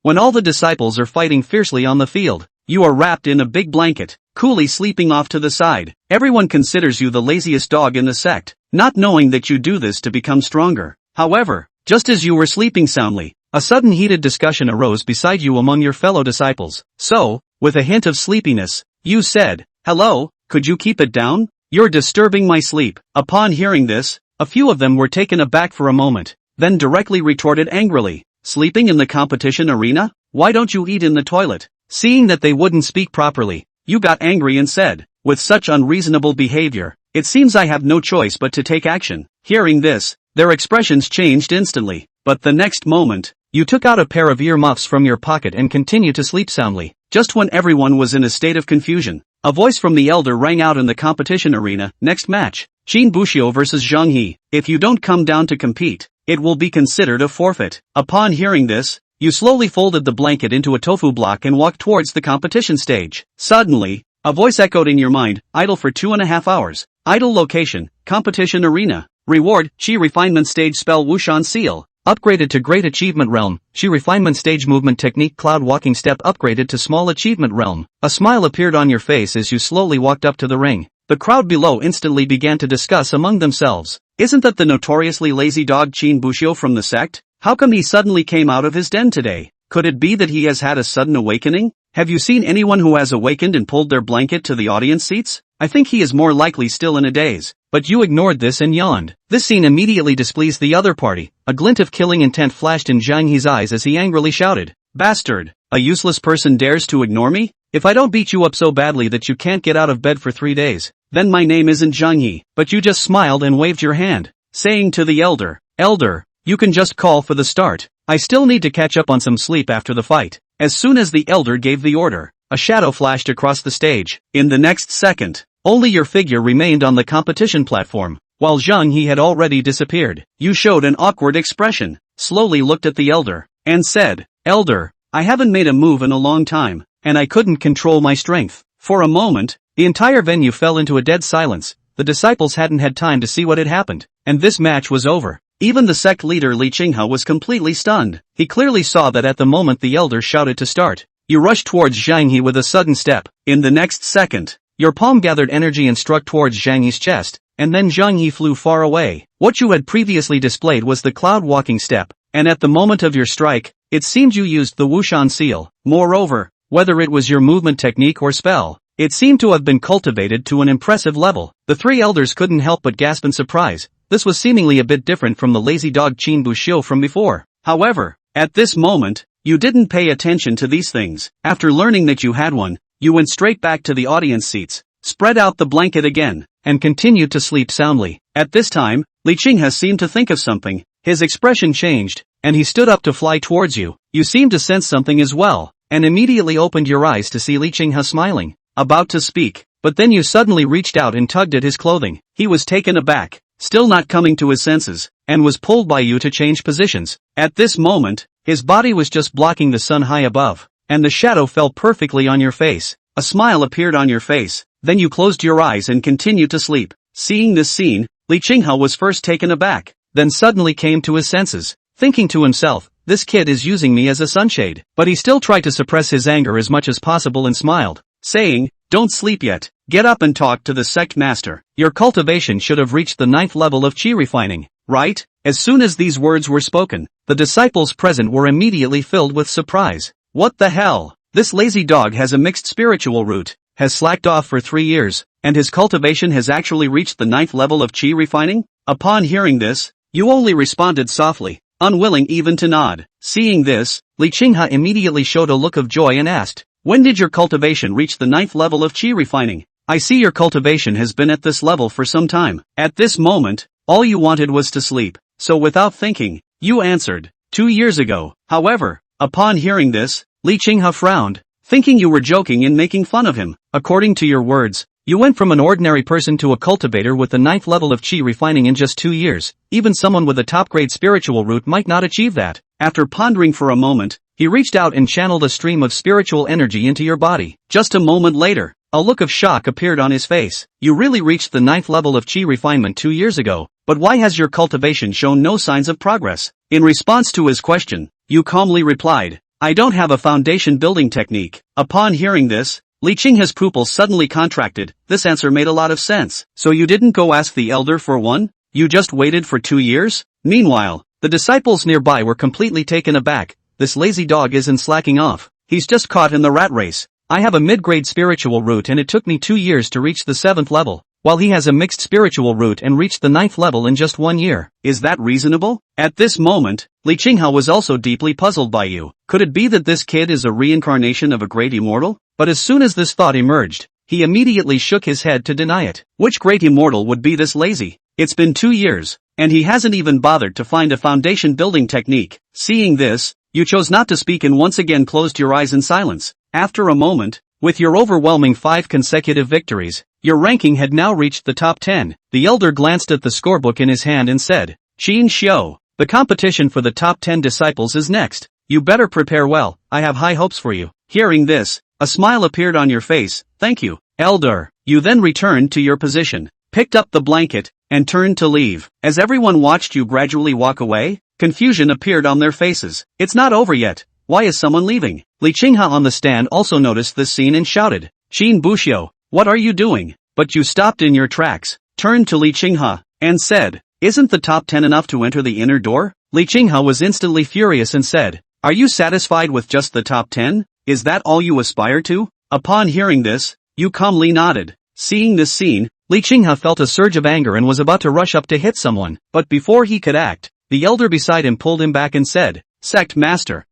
when all the disciples are fighting fiercely on the field, you are wrapped in a big blanket, coolly sleeping off to the side. Everyone considers you the laziest dog in the sect, not knowing that you do this to become stronger. However, just as you were sleeping soundly, a sudden heated discussion arose beside you among your fellow disciples. So, with a hint of sleepiness, you said, "Hello, could you keep it down? You're disturbing my sleep." Upon hearing this, a few of them were taken aback for a moment, then directly retorted angrily, "Sleeping in the competition arena? Why don't you eat in the toilet?" Seeing that they wouldn't speak properly, you got angry and said, "With such unreasonable behavior, it seems I have no choice but to take action." Hearing this, their expressions changed instantly, but the next moment, you took out a pair of earmuffs from your pocket and continued to sleep soundly. Just when everyone was in a state of confusion, a voice from the elder rang out in the competition arena. "Next match, Qin Buxiu vs Zhang He. If you don't come down to compete, it will be considered a forfeit." Upon hearing this, you slowly folded the blanket into a tofu block and walked towards the competition stage. Suddenly, a voice echoed in your mind, "Idle for 2.5 hours. Idle location, competition arena. Reward, Qi refinement stage spell Wushan seal. Upgraded to Great Achievement Realm, Qi refinement stage movement technique cloud walking step upgraded to Small Achievement Realm." A smile appeared on your face as you slowly walked up to the ring. The crowd below instantly began to discuss among themselves. "Isn't that the notoriously lazy dog Qin Buxiu from the sect? How come he suddenly came out of his den today? Could it be that he has had a sudden awakening? Have you seen anyone who has awakened and pulled their blanket to the audience seats? I think he is more likely still in a daze." But you ignored this and yawned. This scene immediately displeased the other party. A glint of killing intent flashed in Zhang He's eyes as he angrily shouted, "Bastard! A useless person dares to ignore me? If I don't beat you up so badly that you can't get out of bed for 3 days, then my name isn't Zhang He." But you just smiled and waved your hand, saying to the elder, "Elder, you can just call for the start. I still need to catch up on some sleep after the fight." As soon as the elder gave the order, a shadow flashed across the stage. In the next second, only your figure remained on the competition platform, while Zhang He had already disappeared. You showed an awkward expression, slowly looked at the elder, and said, "Elder, I haven't made a move in a long time, and I couldn't control my strength." For a moment, the entire venue fell into a dead silence. The disciples hadn't had time to see what had happened, and this match was over. Even the sect leader Li Qinghe was completely stunned. He clearly saw that at the moment the elder shouted to start, you rushed towards Zhang He with a sudden step. In the next second, your palm gathered energy and struck towards Zhang He's chest, and then Zhang He flew far away. What you had previously displayed was the cloud walking step, and at the moment of your strike, it seemed you used the Wushan seal. Moreover, whether it was your movement technique or spell, it seemed to have been cultivated to an impressive level. The three elders couldn't help but gasp in surprise. This was seemingly a bit different from the lazy dog Qin Buxiu from before. However, at this moment, you didn't pay attention to these things. After learning that you had one, you went straight back to the audience seats, spread out the blanket again, and continued to sleep soundly. At this time, Li Qinghe seemed to think of something. His expression changed, and he stood up to fly towards you. You seemed to sense something as well, and immediately opened your eyes to see Li Qinghe smiling, about to speak, but then you suddenly reached out and tugged at his clothing. He was taken aback, still not coming to his senses, and was pulled by you to change positions. At this moment, his body was just blocking the sun high above, and the shadow fell perfectly on your face. A smile appeared on your face, then you closed your eyes and continued to sleep. Seeing this scene, Li Qinghe was first taken aback, then suddenly came to his senses, thinking to himself, this kid is using me as a sunshade. But he still tried to suppress his anger as much as possible and smiled, saying, don't sleep yet, get up and talk to the sect master. Your cultivation should have reached the 9th level of Qi refining, right? As soon as these words were spoken, the disciples present were immediately filled with surprise. What the hell? This lazy dog has a mixed spiritual root, has slacked off for 3 years, and his cultivation has actually reached the 9th level of Qi refining? Upon hearing this, you only responded softly, unwilling even to nod. Seeing this, Li Qinghe immediately showed a look of joy and asked, when did your cultivation reach the 9th level of Qi refining? I see your cultivation has been at this level for some time. At this moment, all you wanted was to sleep, so without thinking, you answered, 2 years ago. However, upon hearing this, Li Qinghe frowned, thinking you were joking and making fun of him. According to your words, you went from an ordinary person to a cultivator with the 9th level of Qi refining in just 2 years. Even someone with a top-grade spiritual root might not achieve that. After pondering for a moment, he reached out and channeled a stream of spiritual energy into your body. Just a moment later, a look of shock appeared on his face. You really reached the 9th level of Qi refinement 2 years ago, but why has your cultivation shown no signs of progress? In response to his question, you calmly replied, I don't have a foundation building technique. Upon hearing this, Li Qinghe's pupils suddenly contracted. This answer made a lot of sense. So you didn't go ask the elder for one? You just waited for 2 years? Meanwhile, the disciples nearby were completely taken aback. This lazy dog isn't slacking off. He's just caught in the rat race. I have a mid-grade spiritual root and it took me 2 years to reach the 7th level, while he has a mixed spiritual root and reached the 9th level in just 1 year. Is that reasonable? At this moment, Li Qinghe was also deeply puzzled by you. Could it be that this kid is a reincarnation of a great immortal? But as soon as this thought emerged, he immediately shook his head to deny it. Which great immortal would be this lazy? It's been 2 years, and he hasn't even bothered to find a foundation building technique. Seeing this, you chose not to speak and once again closed your eyes in silence. After a moment, with your overwhelming 5 consecutive victories, your ranking had now reached the top 10. The elder glanced at the scorebook in his hand and said, Qin Xiu, the competition for the top 10 disciples is next. You better prepare well, I have high hopes for you. Hearing this, a smile appeared on your face. Thank you, elder. You then returned to your position, picked up the blanket, and turned to leave. As everyone watched you gradually walk away, confusion appeared on their faces. It's not over yet. Why is someone leaving? Li Qinghe on the stand also noticed this scene and shouted, Qin Buxiu, what are you doing? But you stopped in your tracks, turned to Li Qinghe, and said, isn't the top 10 enough to enter the inner door? Li Qinghe was instantly furious and said, are you satisfied with just the top 10? Is that all you aspire to? Upon hearing this, you calmly nodded. Seeing this scene, Li Qinghe felt a surge of anger and was about to rush up to hit someone, but before he could act, the elder beside him pulled him back and said, Sect Master,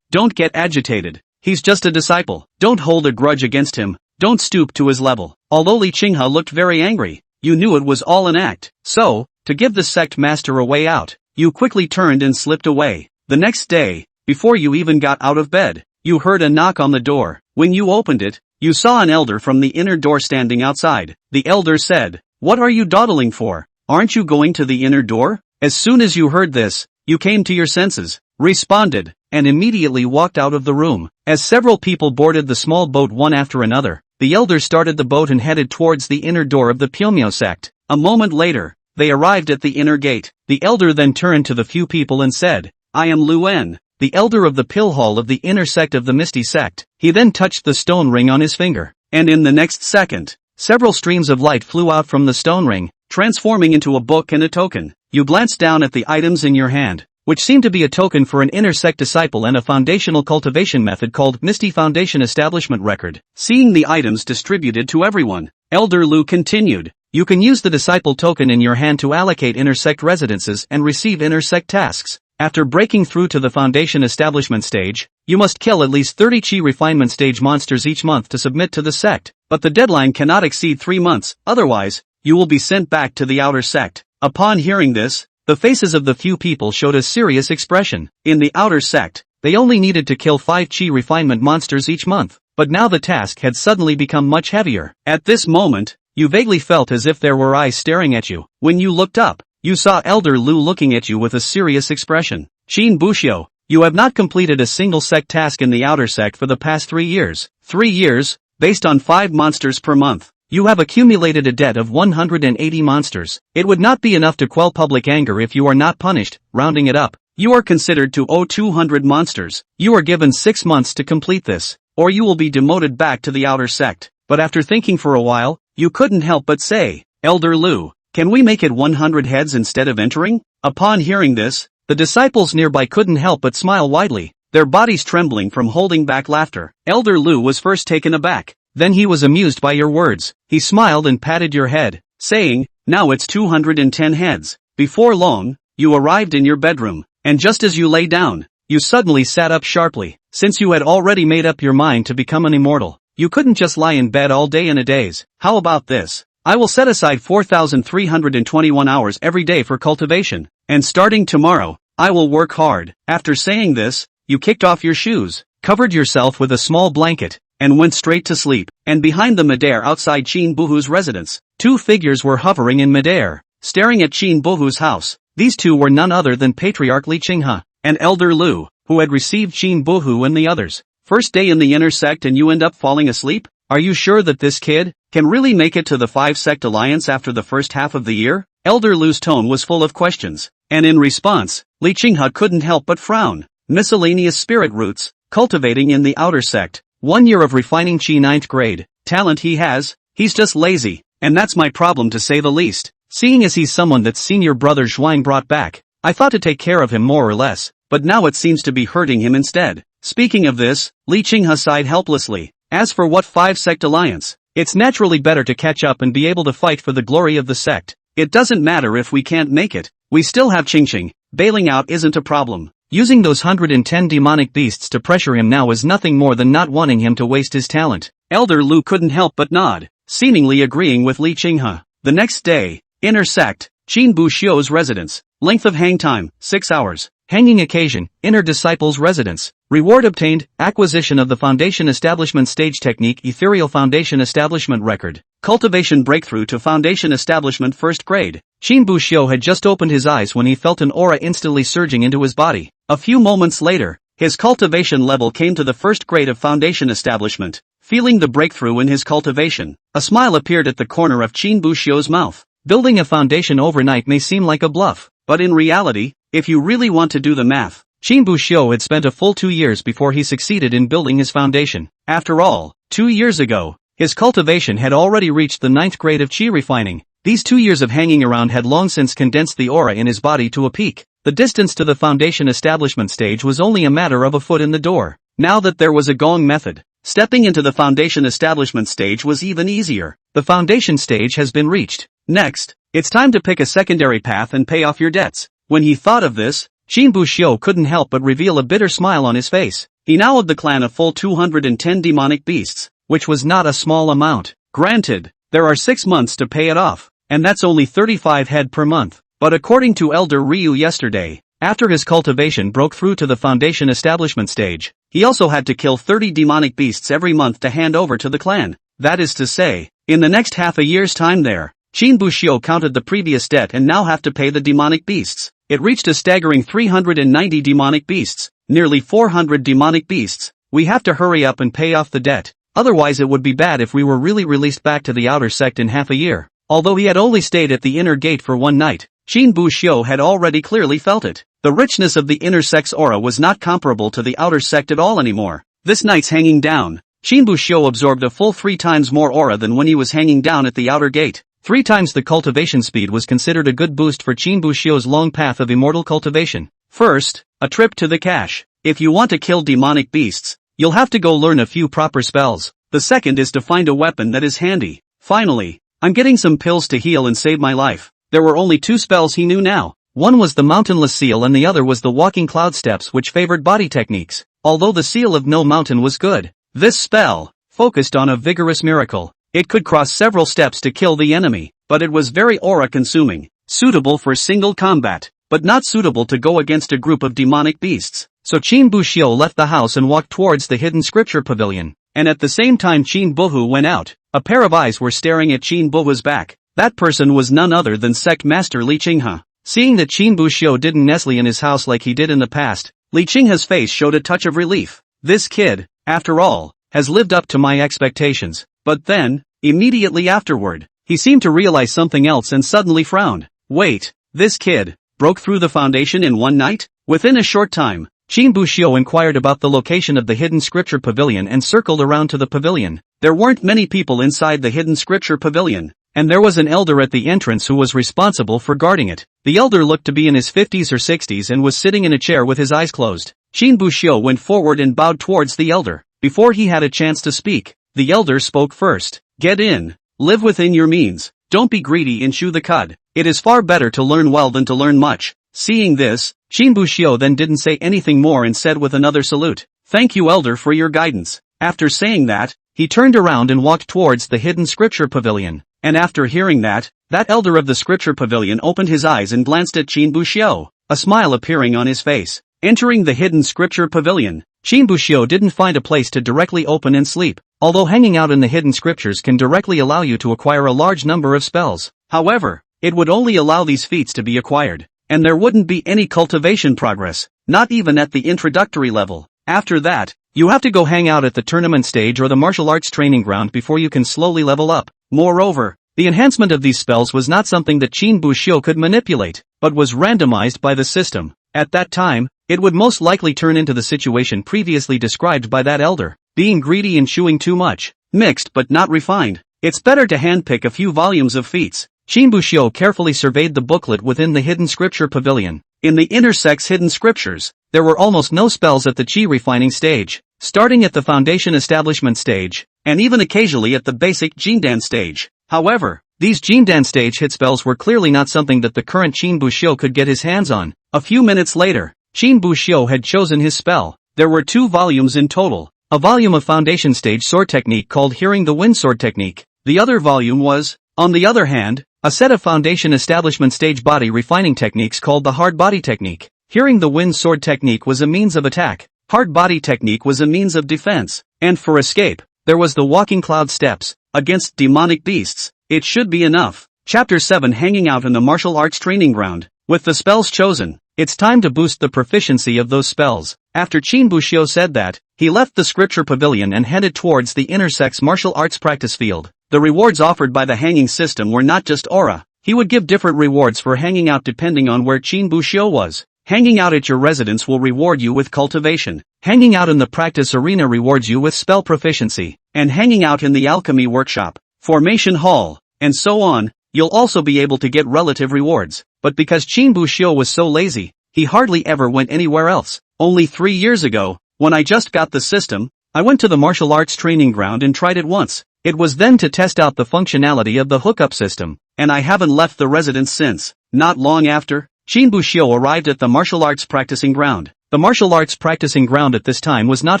don't get agitated. He's just a disciple. Don't hold a grudge against him. Don't stoop to his level. Although Li Qinghe looked very angry, you knew it was all an act. So, to give the sect master a way out, you quickly turned and slipped away. The next day, before you even got out of bed, you heard a knock on the door. When you opened it, you saw an elder from the inner door standing outside. The elder said, what are you dawdling for? Aren't you going to the inner door? As soon as you heard this, you came to your senses, responded, and immediately walked out of the room. As several people boarded the small boat one after another, the elder started the boat and headed towards the inner door of the Pyomyo sect. A moment later, they arrived at the inner gate. The elder then turned to the few people and said, I am Luen, the elder of the pill hall of the inner sect of the Misty sect. He then touched the stone ring on his finger, and in the next second, several streams of light flew out from the stone ring, transforming into a book and a token. You glanced down at the items in your hand, which seemed to be a token for an inner sect disciple and a foundational cultivation method called Misty Foundation Establishment Record. Seeing the items distributed to everyone, Elder Lu continued, you can use the disciple token in your hand to allocate inner sect residences and receive inner sect tasks. After breaking through to the foundation establishment stage, you must kill at least 30 chi refinement stage monsters each month to submit to the sect, but the deadline cannot exceed 3 months, otherwise, you will be sent back to the outer sect. Upon hearing this, the faces of the few people showed a serious expression. In the outer sect, they only needed to kill 5 chi refinement monsters each month, but now the task had suddenly become much heavier. At this moment, you vaguely felt as if there were eyes staring at you. When you looked up, you saw Elder Lu looking at you with a serious expression. Qin Buxiu, you have not completed a single sect task in the outer sect for the past 3 years. 3 years, based on 5 monsters per month. You have accumulated a debt of 180 monsters. It would not be enough to quell public anger if you are not punished. Rounding it up, you are considered to owe 200 monsters. You are given 6 months to complete this, or you will be demoted back to the outer sect. But after thinking for a while, you couldn't help but say, Elder Lu, can we make it 100 heads instead of entering? Upon hearing this, the disciples nearby couldn't help but smile widely, their bodies trembling from holding back laughter. Elder Lu was first taken aback. Then he was amused by your words. He smiled and patted your head, saying, now it's 210 heads. Before long, you arrived in your bedroom, and just as you lay down, you suddenly sat up sharply. Since you had already made up your mind to become an immortal, you couldn't just lie in bed all day and a days. How about this? I will set aside 4,321 hours every day for cultivation, and starting tomorrow, I will work hard. After saying this, you kicked off your shoes, covered yourself with a small blanket, and went straight to sleep. And behind the midair outside Qin Buhu's residence, 2 figures were hovering in midair, staring at Qin Buhu's house. These 2 were none other than Patriarch Li Qinghe and Elder Lu, who had received Qin Buhu and the others. First day in the inner sect and you end up falling asleep? Are you sure that this kid can really make it to the 5-sect alliance after the first half of the year? Elder Lu's tone was full of questions, and in response, Li Qinghe couldn't help but frown. Miscellaneous spirit roots, cultivating in the outer sect. 1 year of refining chi 9th grade. Talent he has, he's just lazy, and that's my problem to say the least. Seeing as he's someone that senior brother Zhuang brought back, I thought to take care of him more or less, but now it seems to be hurting him instead. Speaking of this, Li Qinghe sighed helplessly. As for what 5-sect alliance? It's naturally better to catch up and be able to fight for the glory of the sect. It doesn't matter if we can't make it. We still have Qingqing. Bailing out isn't a problem. Using those 110 demonic beasts to pressure him now is nothing more than not wanting him to waste his talent. Elder Lu couldn't help but nod, seemingly agreeing with Li Qinghe. The next day, inner sect, Qin Buxiu's residence. Length of hang time, 6 hours. Hanging occasion, inner disciple's residence. Reward obtained, acquisition of the foundation establishment stage technique ethereal foundation establishment record. Cultivation breakthrough to foundation establishment 1st grade. Qin Buxiu had just opened his eyes when he felt an aura instantly surging into his body. A few moments later, his cultivation level came to the 1st grade of foundation establishment. Feeling the breakthrough in his cultivation, a smile appeared at the corner of Qin Buxiu's mouth. Building a foundation overnight may seem like a bluff, but in reality, if you really want to do the math, Qin Buxiu had spent a full 2 years before he succeeded in building his foundation. After all, 2 years ago, his cultivation had already reached the 9th grade of qi refining. These 2 years of hanging around had long since condensed the aura in his body to a peak. The distance to the foundation establishment stage was only a matter of a foot in the door. Now that there was a gong method, stepping into the foundation establishment stage was even easier. The foundation stage has been reached. Next, it's time to pick a secondary path and pay off your debts. When he thought of this, Qin Buxiu couldn't help but reveal a bitter smile on his face. He now had the clan of full 210 demonic beasts, which was not a small amount. Granted, there are 6 months to pay it off, and that's only 35 head per month. But according to Elder Ryu yesterday, after his cultivation broke through to the foundation establishment stage, he also had to kill 30 demonic beasts every month to hand over to the clan. That is to say, in the next half a year's time there, Qin Buxiu counted the previous debt and now have to pay the demonic beasts. It reached a staggering 390 demonic beasts, nearly 400 demonic beasts. We have to hurry up and pay off the debt, otherwise it would be bad if we were really released back to the outer sect in half a year. Although he had only stayed at the inner gate for 1 night, Qin Buxiu had already clearly felt it. The richness of the inner sect's aura was not comparable to the outer sect at all anymore. This night's hanging down, Qin Buxiu absorbed a full 3 times more aura than when he was hanging down at the outer gate. 3 times the cultivation speed was considered a good boost for Qin Buxiu's long path of immortal cultivation. First, a trip to the cache. If you want to kill demonic beasts, you'll have to go learn a few proper spells. The second is to find a weapon that is handy. Finally, I'm getting some pills to heal and save my life. There were only 2 spells he knew now. One was the mountainless seal and the other was the walking cloud steps, which favored body techniques. Although the seal of no mountain was good, this spell focused on a vigorous miracle. It could cross several steps to kill the enemy, but it was very aura-consuming, suitable for single combat, but not suitable to go against a group of demonic beasts. So Qin Buxiu left the house and walked towards the hidden scripture pavilion, and at the same time Qin Buhu went out. A pair of eyes were staring at Qin Buhu's back. That person was none other than sect master Li Qinghe. Seeing that Qin Buxiu didn't nestle in his house like he did in the past, Li Qinghe's face showed a touch of relief. This kid, after all, has lived up to my expectations. But then, immediately afterward, he seemed to realize something else and suddenly frowned. Wait, this kid broke through the foundation in 1 night? Within a short time, Qin Buxiu inquired about the location of the hidden scripture pavilion and circled around to the pavilion. There weren't many people inside the hidden scripture pavilion, and there was an elder at the entrance who was responsible for guarding it. The elder looked to be in his 50s or 60s and was sitting in a chair with his eyes closed. Qin Buxiu went forward and bowed towards the elder. Before he had a chance to speak, the elder spoke first. Get in. Live within your means. Don't be greedy and chew the cud. It is far better to learn well than to learn much. Seeing this, Qin Buxiu then didn't say anything more and said with another salute, Thank you, elder, for your guidance. After saying that, he turned around and walked towards the hidden scripture pavilion. And after hearing that elder of the scripture pavilion opened his eyes and glanced at Qin Buxiu, a smile appearing on his face. Entering the hidden scripture pavilion, Qin Buxiu didn't find a place to directly open and sleep. Although hanging out in the hidden scriptures can directly allow you to acquire a large number of spells, however, it would only allow these feats to be acquired, and there wouldn't be any cultivation progress, not even at the introductory level. After that, you have to go hang out at the tournament stage or the martial arts training ground before you can slowly level up. Moreover, the enhancement of these spells was not something that Qin Buxiu could manipulate, but was randomized by the system. At that time, it would most likely turn into the situation previously described by that elder, being greedy and chewing too much, mixed but not refined. It's better to handpick a few volumes of feats. Shinbushio carefully surveyed the booklet within the hidden scripture pavilion. In the inner sects hidden scriptures, there were almost no spells at the chi refining stage, starting at the foundation establishment stage, and even occasionally at the basic jindan stage. However, these jindan stage hit spells were clearly not something that the current Shinbushio could get his hands on. A few minutes later, Shinbushio had chosen his spell. There were 2 volumes in total. A volume of foundation stage sword technique called Hearing the Wind sword technique. The other volume was, on the other hand, a set of foundation establishment stage body refining techniques called the hard body technique. Hearing the Wind sword technique was a means of attack. Hard body technique was a means of defense. And for escape, there was the walking cloud steps, against demonic beasts. It should be enough. Chapter 7 Hanging out in the martial arts training ground. With the spells chosen, it's time to boost the proficiency of those spells. After Shinbushio said that, he left the scripture pavilion and headed towards the inner sects martial arts practice field. The rewards offered by the hanging system were not just aura. He would give different rewards for hanging out depending on where Shinbushio was. Hanging out at your residence will reward you with cultivation. Hanging out in the practice arena rewards you with spell proficiency. And hanging out in the alchemy workshop, formation hall, and so on, you'll also be able to get relative rewards. But because Shinbushio was so lazy, he hardly ever went anywhere else. Only 3 years ago, when I just got the system, I went to the martial arts training ground and tried it once. It was then to test out the functionality of the hookup system, and I haven't left the residence since. Not long after, Shinbushio arrived at the martial arts practicing ground. The martial arts practicing ground at this time was not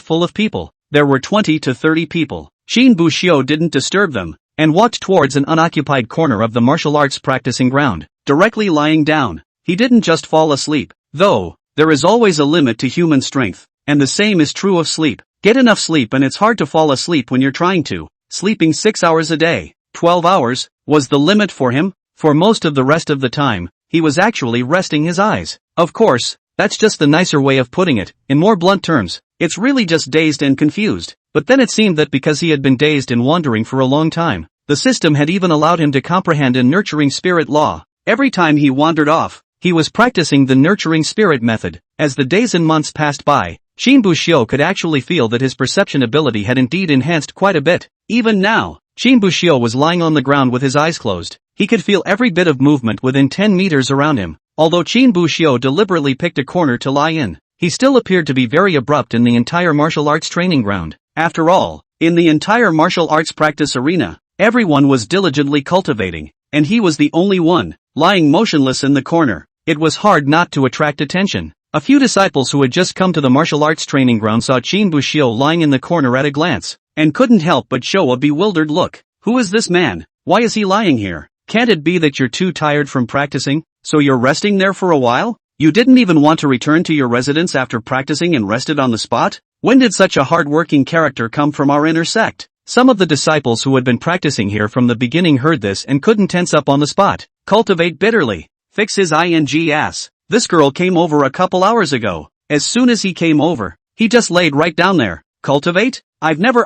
full of people. There were 20 to 30 people. Shinbushio didn't disturb them, and walked towards an unoccupied corner of the martial arts practicing ground, directly lying down. He didn't just fall asleep, though. There is always a limit to human strength, and the same is true of sleep. Get enough sleep and it's hard to fall asleep when you're trying to. Sleeping 6 hours a day, 12 hours, was the limit for him. For most of the rest of the time, he was actually resting his eyes. Of course, that's just the nicer way of putting it. In more blunt terms, it's really just dazed and confused. But then it seemed that because he had been dazed and wandering for a long time, the system had even allowed him to comprehend a nurturing spirit law. Every time he wandered off, he was practicing the nurturing spirit method. As the days and months passed by, Shinbushio could actually feel that his perception ability had indeed enhanced quite a bit. Even now, Shinbushio was lying on the ground with his eyes closed. He could feel every bit of movement within 10 meters around him. Although Shinbushio deliberately picked a corner to lie in, he still appeared to be very abrupt in the entire martial arts training ground. After all, in the entire martial arts practice arena, everyone was diligently cultivating, and he was the only one, lying motionless in the corner. It was hard not to attract attention. A few disciples who had just come to the martial arts training ground saw Shinbushio lying in the corner at a glance, and couldn't help but show a bewildered look. Who is this man? Why is he lying here? Can't it be that you're too tired from practicing, so you're resting there for a while? You didn't even want to return to your residence after practicing and rested on the spot? When did such a hard-working character come from our inner sect? Some of the disciples who had been practicing here from the beginning heard this and couldn't tense up on the spot. Cultivate bitterly. Fix his ing ass. This girl came over a couple hours ago. As soon as he came over, he just laid right down there. Cultivate? I've never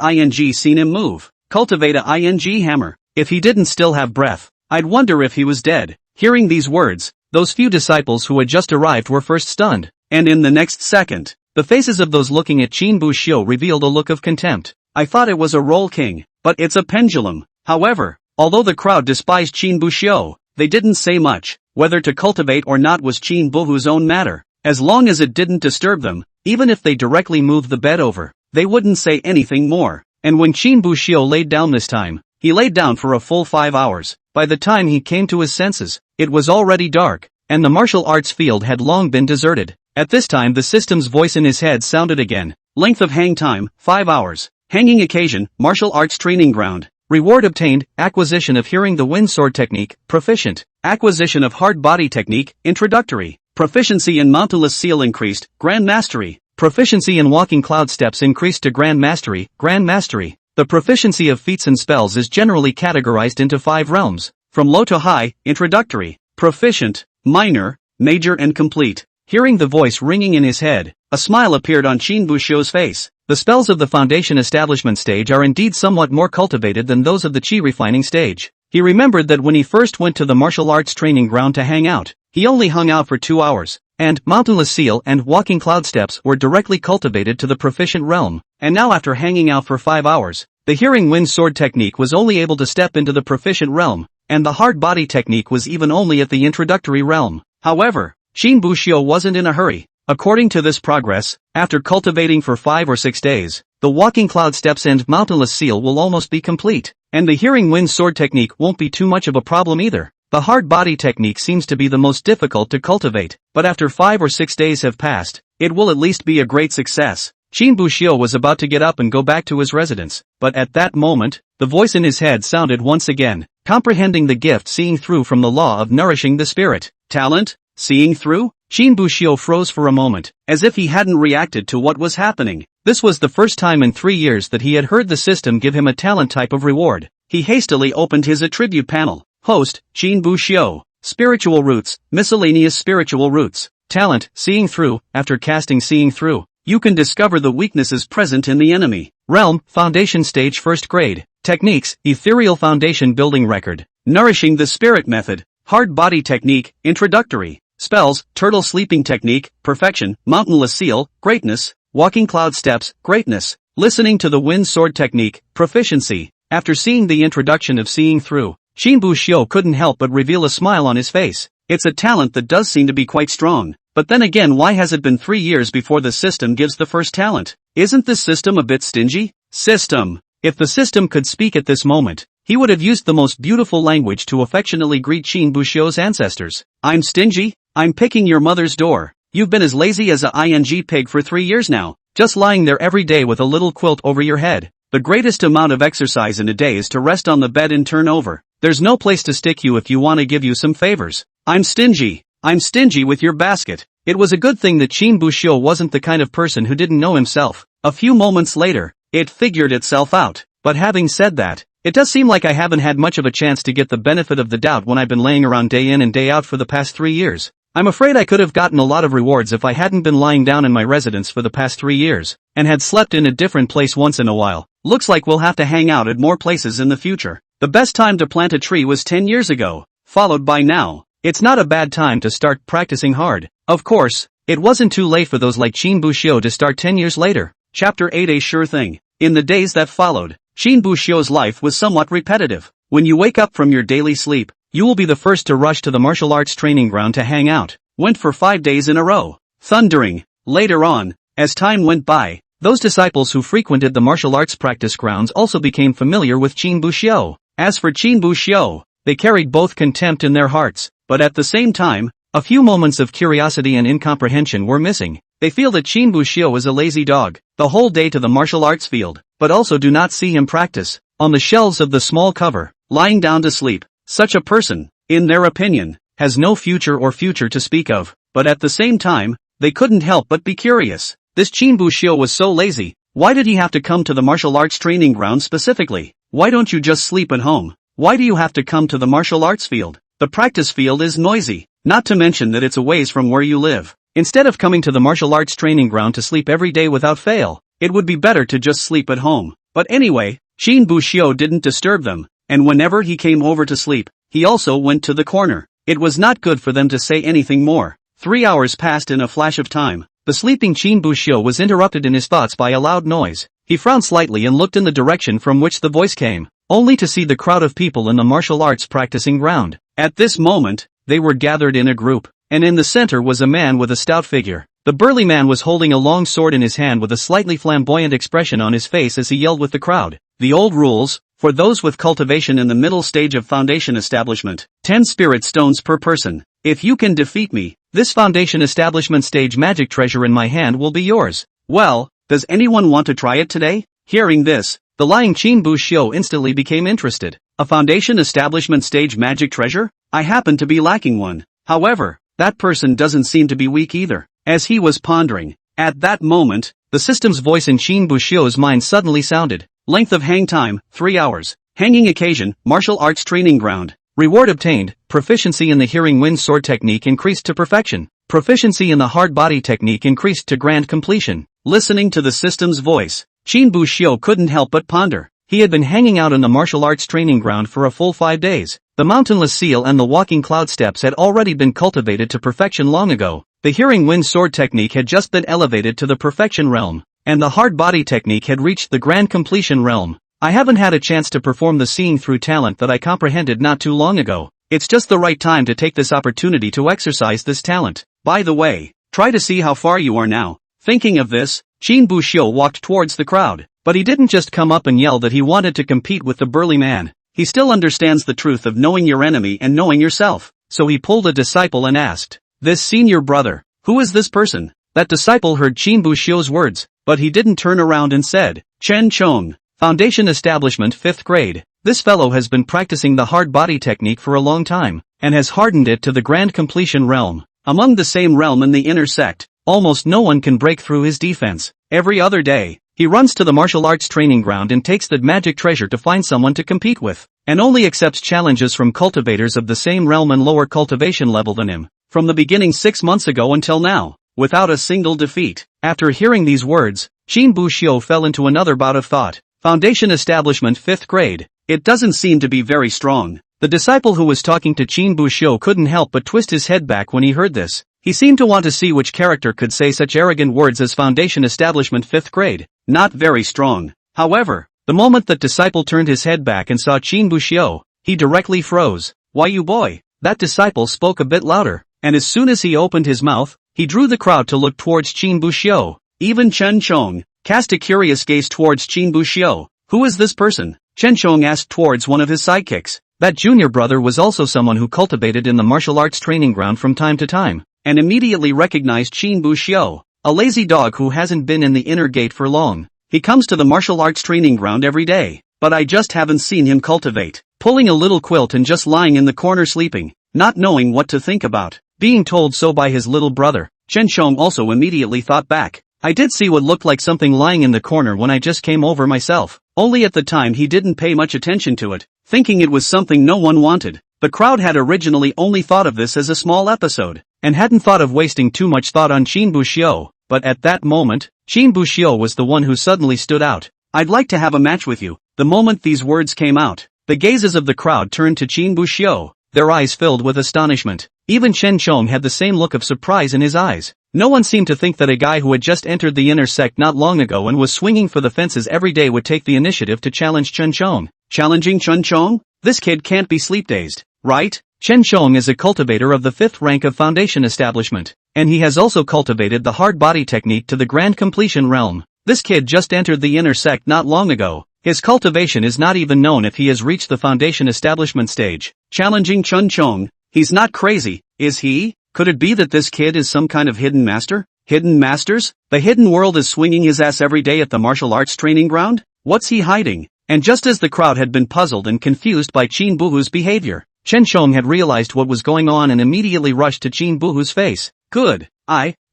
seen him move. Cultivate a hammer. If he didn't still have breath, I'd wonder if he was dead. Hearing these words, those few disciples who had just arrived were first stunned, and in the next second, the faces of those looking at Shinbushio revealed a look of contempt. I thought it was a roll king, but it's a pendulum. However, although the crowd despised Shinbushio, they didn't say much. Whether to cultivate or not was Shinbuhu's own matter. As long as it didn't disturb them, even if they directly moved the bed over, they wouldn't say anything more. And when Shinbushio laid down this time, he laid down for a full 5 hours. By the time he came to his senses, it was already dark, and the martial arts field had long been deserted. At this time the system's voice in his head sounded again. Length of hang time, 5 hours. Hanging occasion, martial arts training ground. Reward obtained, acquisition of Hearing the Wind sword technique, proficient. Acquisition of hard body technique, introductory. Proficiency in mountainless seal increased, grand mastery. Proficiency in walking cloud steps increased to grand mastery, grand mastery. The proficiency of feats and spells is generally categorized into 5 realms, from low to high, introductory, proficient, minor, major and complete. Hearing the voice ringing in his head, a smile appeared on Shinbushio's face. The spells of the foundation establishment stage are indeed somewhat more cultivated than those of the chi refining stage. He remembered that when he first went to the martial arts training ground to hang out, he only hung out for 2 hours. and mountainless seal and walking cloud steps were directly cultivated to the proficient realm, and now after hanging out for 5 hours, the hearing wind sword technique was only able to step into the proficient realm, and the hard body technique was even only at the introductory realm. However, Shin Bushio wasn't in a hurry. According to this progress, after cultivating for 5 or 6 days, the walking cloud steps and mountainless seal will almost be complete, and the hearing wind sword technique won't be too much of a problem either. The hard body technique seems to be the most difficult to cultivate, but after 5 or 6 days have passed, it will at least be a great success. Shin Bushio was about to get up and go back to his residence, but at that moment, the voice in his head sounded once again, comprehending the gift seeing through from the law of nourishing the spirit. Talent? Seeing through? Shin Bushio froze for a moment, as if he hadn't reacted to what was happening. This was the first time in 3 years that he had heard the system give him a talent type of reward. He hastily opened his attribute panel. Host, Shin Bushio. Spiritual roots, miscellaneous spiritual roots. Talent, seeing through. After casting seeing through, you can discover the weaknesses present in the enemy. Realm, foundation stage first grade. Techniques, ethereal foundation building record. Nourishing the spirit method. Hard body technique, introductory. Spells, turtle sleeping technique, perfection, mountainless seal, greatness, walking cloud steps, greatness, listening to the wind sword technique, proficiency. After seeing the introduction of seeing through, Shin Bushio couldn't help but reveal a smile on his face. It's a talent that does seem to be quite strong, but then again, why has it been 3 years before the system gives the first talent? Isn't this system a bit stingy? System. If the system could speak at this moment, he would have used the most beautiful language to affectionately greet Shin Bushio's ancestors. I'm stingy? I'm picking your mother's door. You've been as lazy as a ing pig for 3 years now, just lying there every day with a little quilt over your head. The greatest amount of exercise in a day is to rest on the bed and turn over. There's no place to stick you if you want to give you some favors. I'm stingy. I'm stingy with your basket. It was a good thing that Shin Bushio wasn't the kind of person who didn't know himself. A few moments later, it figured itself out. But having said that, it does seem like I haven't had much of a chance to get the benefit of the doubt when I've been laying around day in and day out for the past 3 years. I'm afraid I could have gotten a lot of rewards if I hadn't been lying down in my residence for the past 3 years, and had slept in a different place once in a while. Looks like we'll have to hang out at more places in the future. The best time to plant a tree was 10 years ago, followed by now. It's not a bad time to start practicing hard. Of course, it wasn't too late for those like Shin Bushio to start 10 years later. Chapter 8 A sure thing. In the days that followed, Shin Bushio's life was somewhat repetitive. When you wake up from your daily sleep, you will be the first to rush to the martial arts training ground to hang out. Went for 5 days in a row. Thundering. Later on, as time went by, those disciples who frequented the martial arts practice grounds also became familiar with Shin Bushio. As for Shin Bushio, they carried both contempt in their hearts, but at the same time, a few moments of curiosity and incomprehension were missing. They feel that Shin Bushio is a lazy dog, the whole day to the martial arts field, but also do not see him practice. On the shelves of the small cover, lying down to sleep, such a person, in their opinion, has no future or future to speak of, but at the same time, they couldn't help but be curious. This Shin Bushio was so lazy. Why did he have to come to the martial arts training ground specifically? Why don't you just sleep at home? Why do you have to come to the martial arts field? The practice field is noisy, not to mention that it's a ways from where you live. Instead of coming to the martial arts training ground to sleep every day without fail, it would be better to just sleep at home. But anyway, Shin Bushio didn't disturb them, and whenever he came over to sleep, he also went to the corner. It was not good for them to say anything more. 3 hours passed in a flash of time. The sleeping Shin Bushio was interrupted in his thoughts by a loud noise. He frowned slightly and looked in the direction from which the voice came, only to see the crowd of people in the martial arts practicing ground. At this moment, they were gathered in a group, and in the center was a man with a stout figure. The burly man was holding a long sword in his hand with a slightly flamboyant expression on his face as he yelled with the crowd. The old rules, for those with cultivation in the middle stage of foundation establishment, 10 spirit stones per person. If you can defeat me, this foundation establishment stage magic treasure in my hand will be yours. Well, does anyone want to try it today? Hearing this, the lying Shin Bushio instantly became interested. A foundation establishment stage magic treasure? I happen to be lacking one. However, that person doesn't seem to be weak either. As he was pondering, at that moment, the system's voice in Shin Bushio's mind suddenly sounded. Length of hang time, 3 hours. Hanging occasion, martial arts training ground. Reward obtained, proficiency in the hearing wind sword technique increased to perfection. Proficiency in the hard body technique increased to grand completion. Listening to the system's voice, Shin Bushio couldn't help but ponder. He had been hanging out in the martial arts training ground for a full 5 days. The mountainless seal and the walking cloud steps had already been cultivated to perfection long ago. The hearing wind sword technique had just been elevated to the perfection realm, and the hard body technique had reached the grand completion realm. I haven't had a chance to perform the seeing through talent that I comprehended not too long ago. It's just the right time to take this opportunity to exercise this talent. By the way, try to see how far you are now. Thinking of this, Qin Buxiu walked towards the crowd, but he didn't just come up and yell that he wanted to compete with the burly man. He still understands the truth of knowing your enemy and knowing yourself, so he pulled a disciple and asked, "This senior brother, who is this person?" That disciple heard Qin Buxiu's words, but he didn't turn around and said, "Chen Chong, Foundation Establishment 5th grade. This fellow has been practicing the hard body technique for a long time, and has hardened it to the grand completion realm. Among the same realm in the inner sect, almost no one can break through his defense. Every other day, he runs to the martial arts training ground and takes the magic treasure to find someone to compete with, and only accepts challenges from cultivators of the same realm and lower cultivation level than him. From the beginning 6 months ago until now, without a single defeat." After hearing these words, Qin Buxiu fell into another bout of thought. Foundation Establishment 5th grade. It doesn't seem to be very strong. The disciple who was talking to Qin Buxiu couldn't help but twist his head back when he heard this. He seemed to want to see which character could say such arrogant words as Foundation Establishment 5th grade. Not very strong. However, the moment that disciple turned his head back and saw Qin Buxiu, he directly froze. "Why you boy?" That disciple spoke a bit louder, and as soon as he opened his mouth, he drew the crowd to look towards Qin Buxiu. Even Chen Chong cast a curious gaze towards Qin Buxiu. "Who is this person?" Chen Chong asked towards one of his sidekicks. That junior brother was also someone who cultivated in the martial arts training ground from time to time, and immediately recognized Qin Buxiu, a lazy dog who hasn't been in the inner gate for long. He comes to the martial arts training ground every day, but I just haven't seen him cultivate. Pulling a little quilt and just lying in the corner sleeping, not knowing what to think about. Being told so by his little brother, Chen Chong also immediately thought back. I did see what looked like something lying in the corner when I just came over myself. Only at the time he didn't pay much attention to it, thinking it was something no one wanted. The crowd had originally only thought of this as a small episode, and hadn't thought of wasting too much thought on Qin Buxiu, but at that moment, Qin Buxiu was the one who suddenly stood out. "I'd like to have a match with you." The moment these words came out, the gazes of the crowd turned to Qin Buxiu, their eyes filled with astonishment. Even Chen Chong had the same look of surprise in his eyes. No one seemed to think that a guy who had just entered the inner sect not long ago and was swinging for the fences every day would take the initiative to challenge Chen Chong. Challenging Chen Chong? This kid can't be sleep-dazed, right? Chen Chong is a cultivator of the 5th rank of Foundation Establishment, and he has also cultivated the hard body technique to the grand completion realm. This kid just entered the inner sect not long ago. His cultivation is not even known if he has reached the Foundation Establishment stage. Challenging Chen Chong? He's not crazy, is he? Could it be that this kid is some kind of hidden master? Hidden masters? The hidden world is swinging his ass every day at the martial arts training ground? What's he hiding? And just as the crowd had been puzzled and confused by Qin Buhu's behavior, Chen Chong had realized what was going on and immediately rushed to Qin Buhu's face. "Good.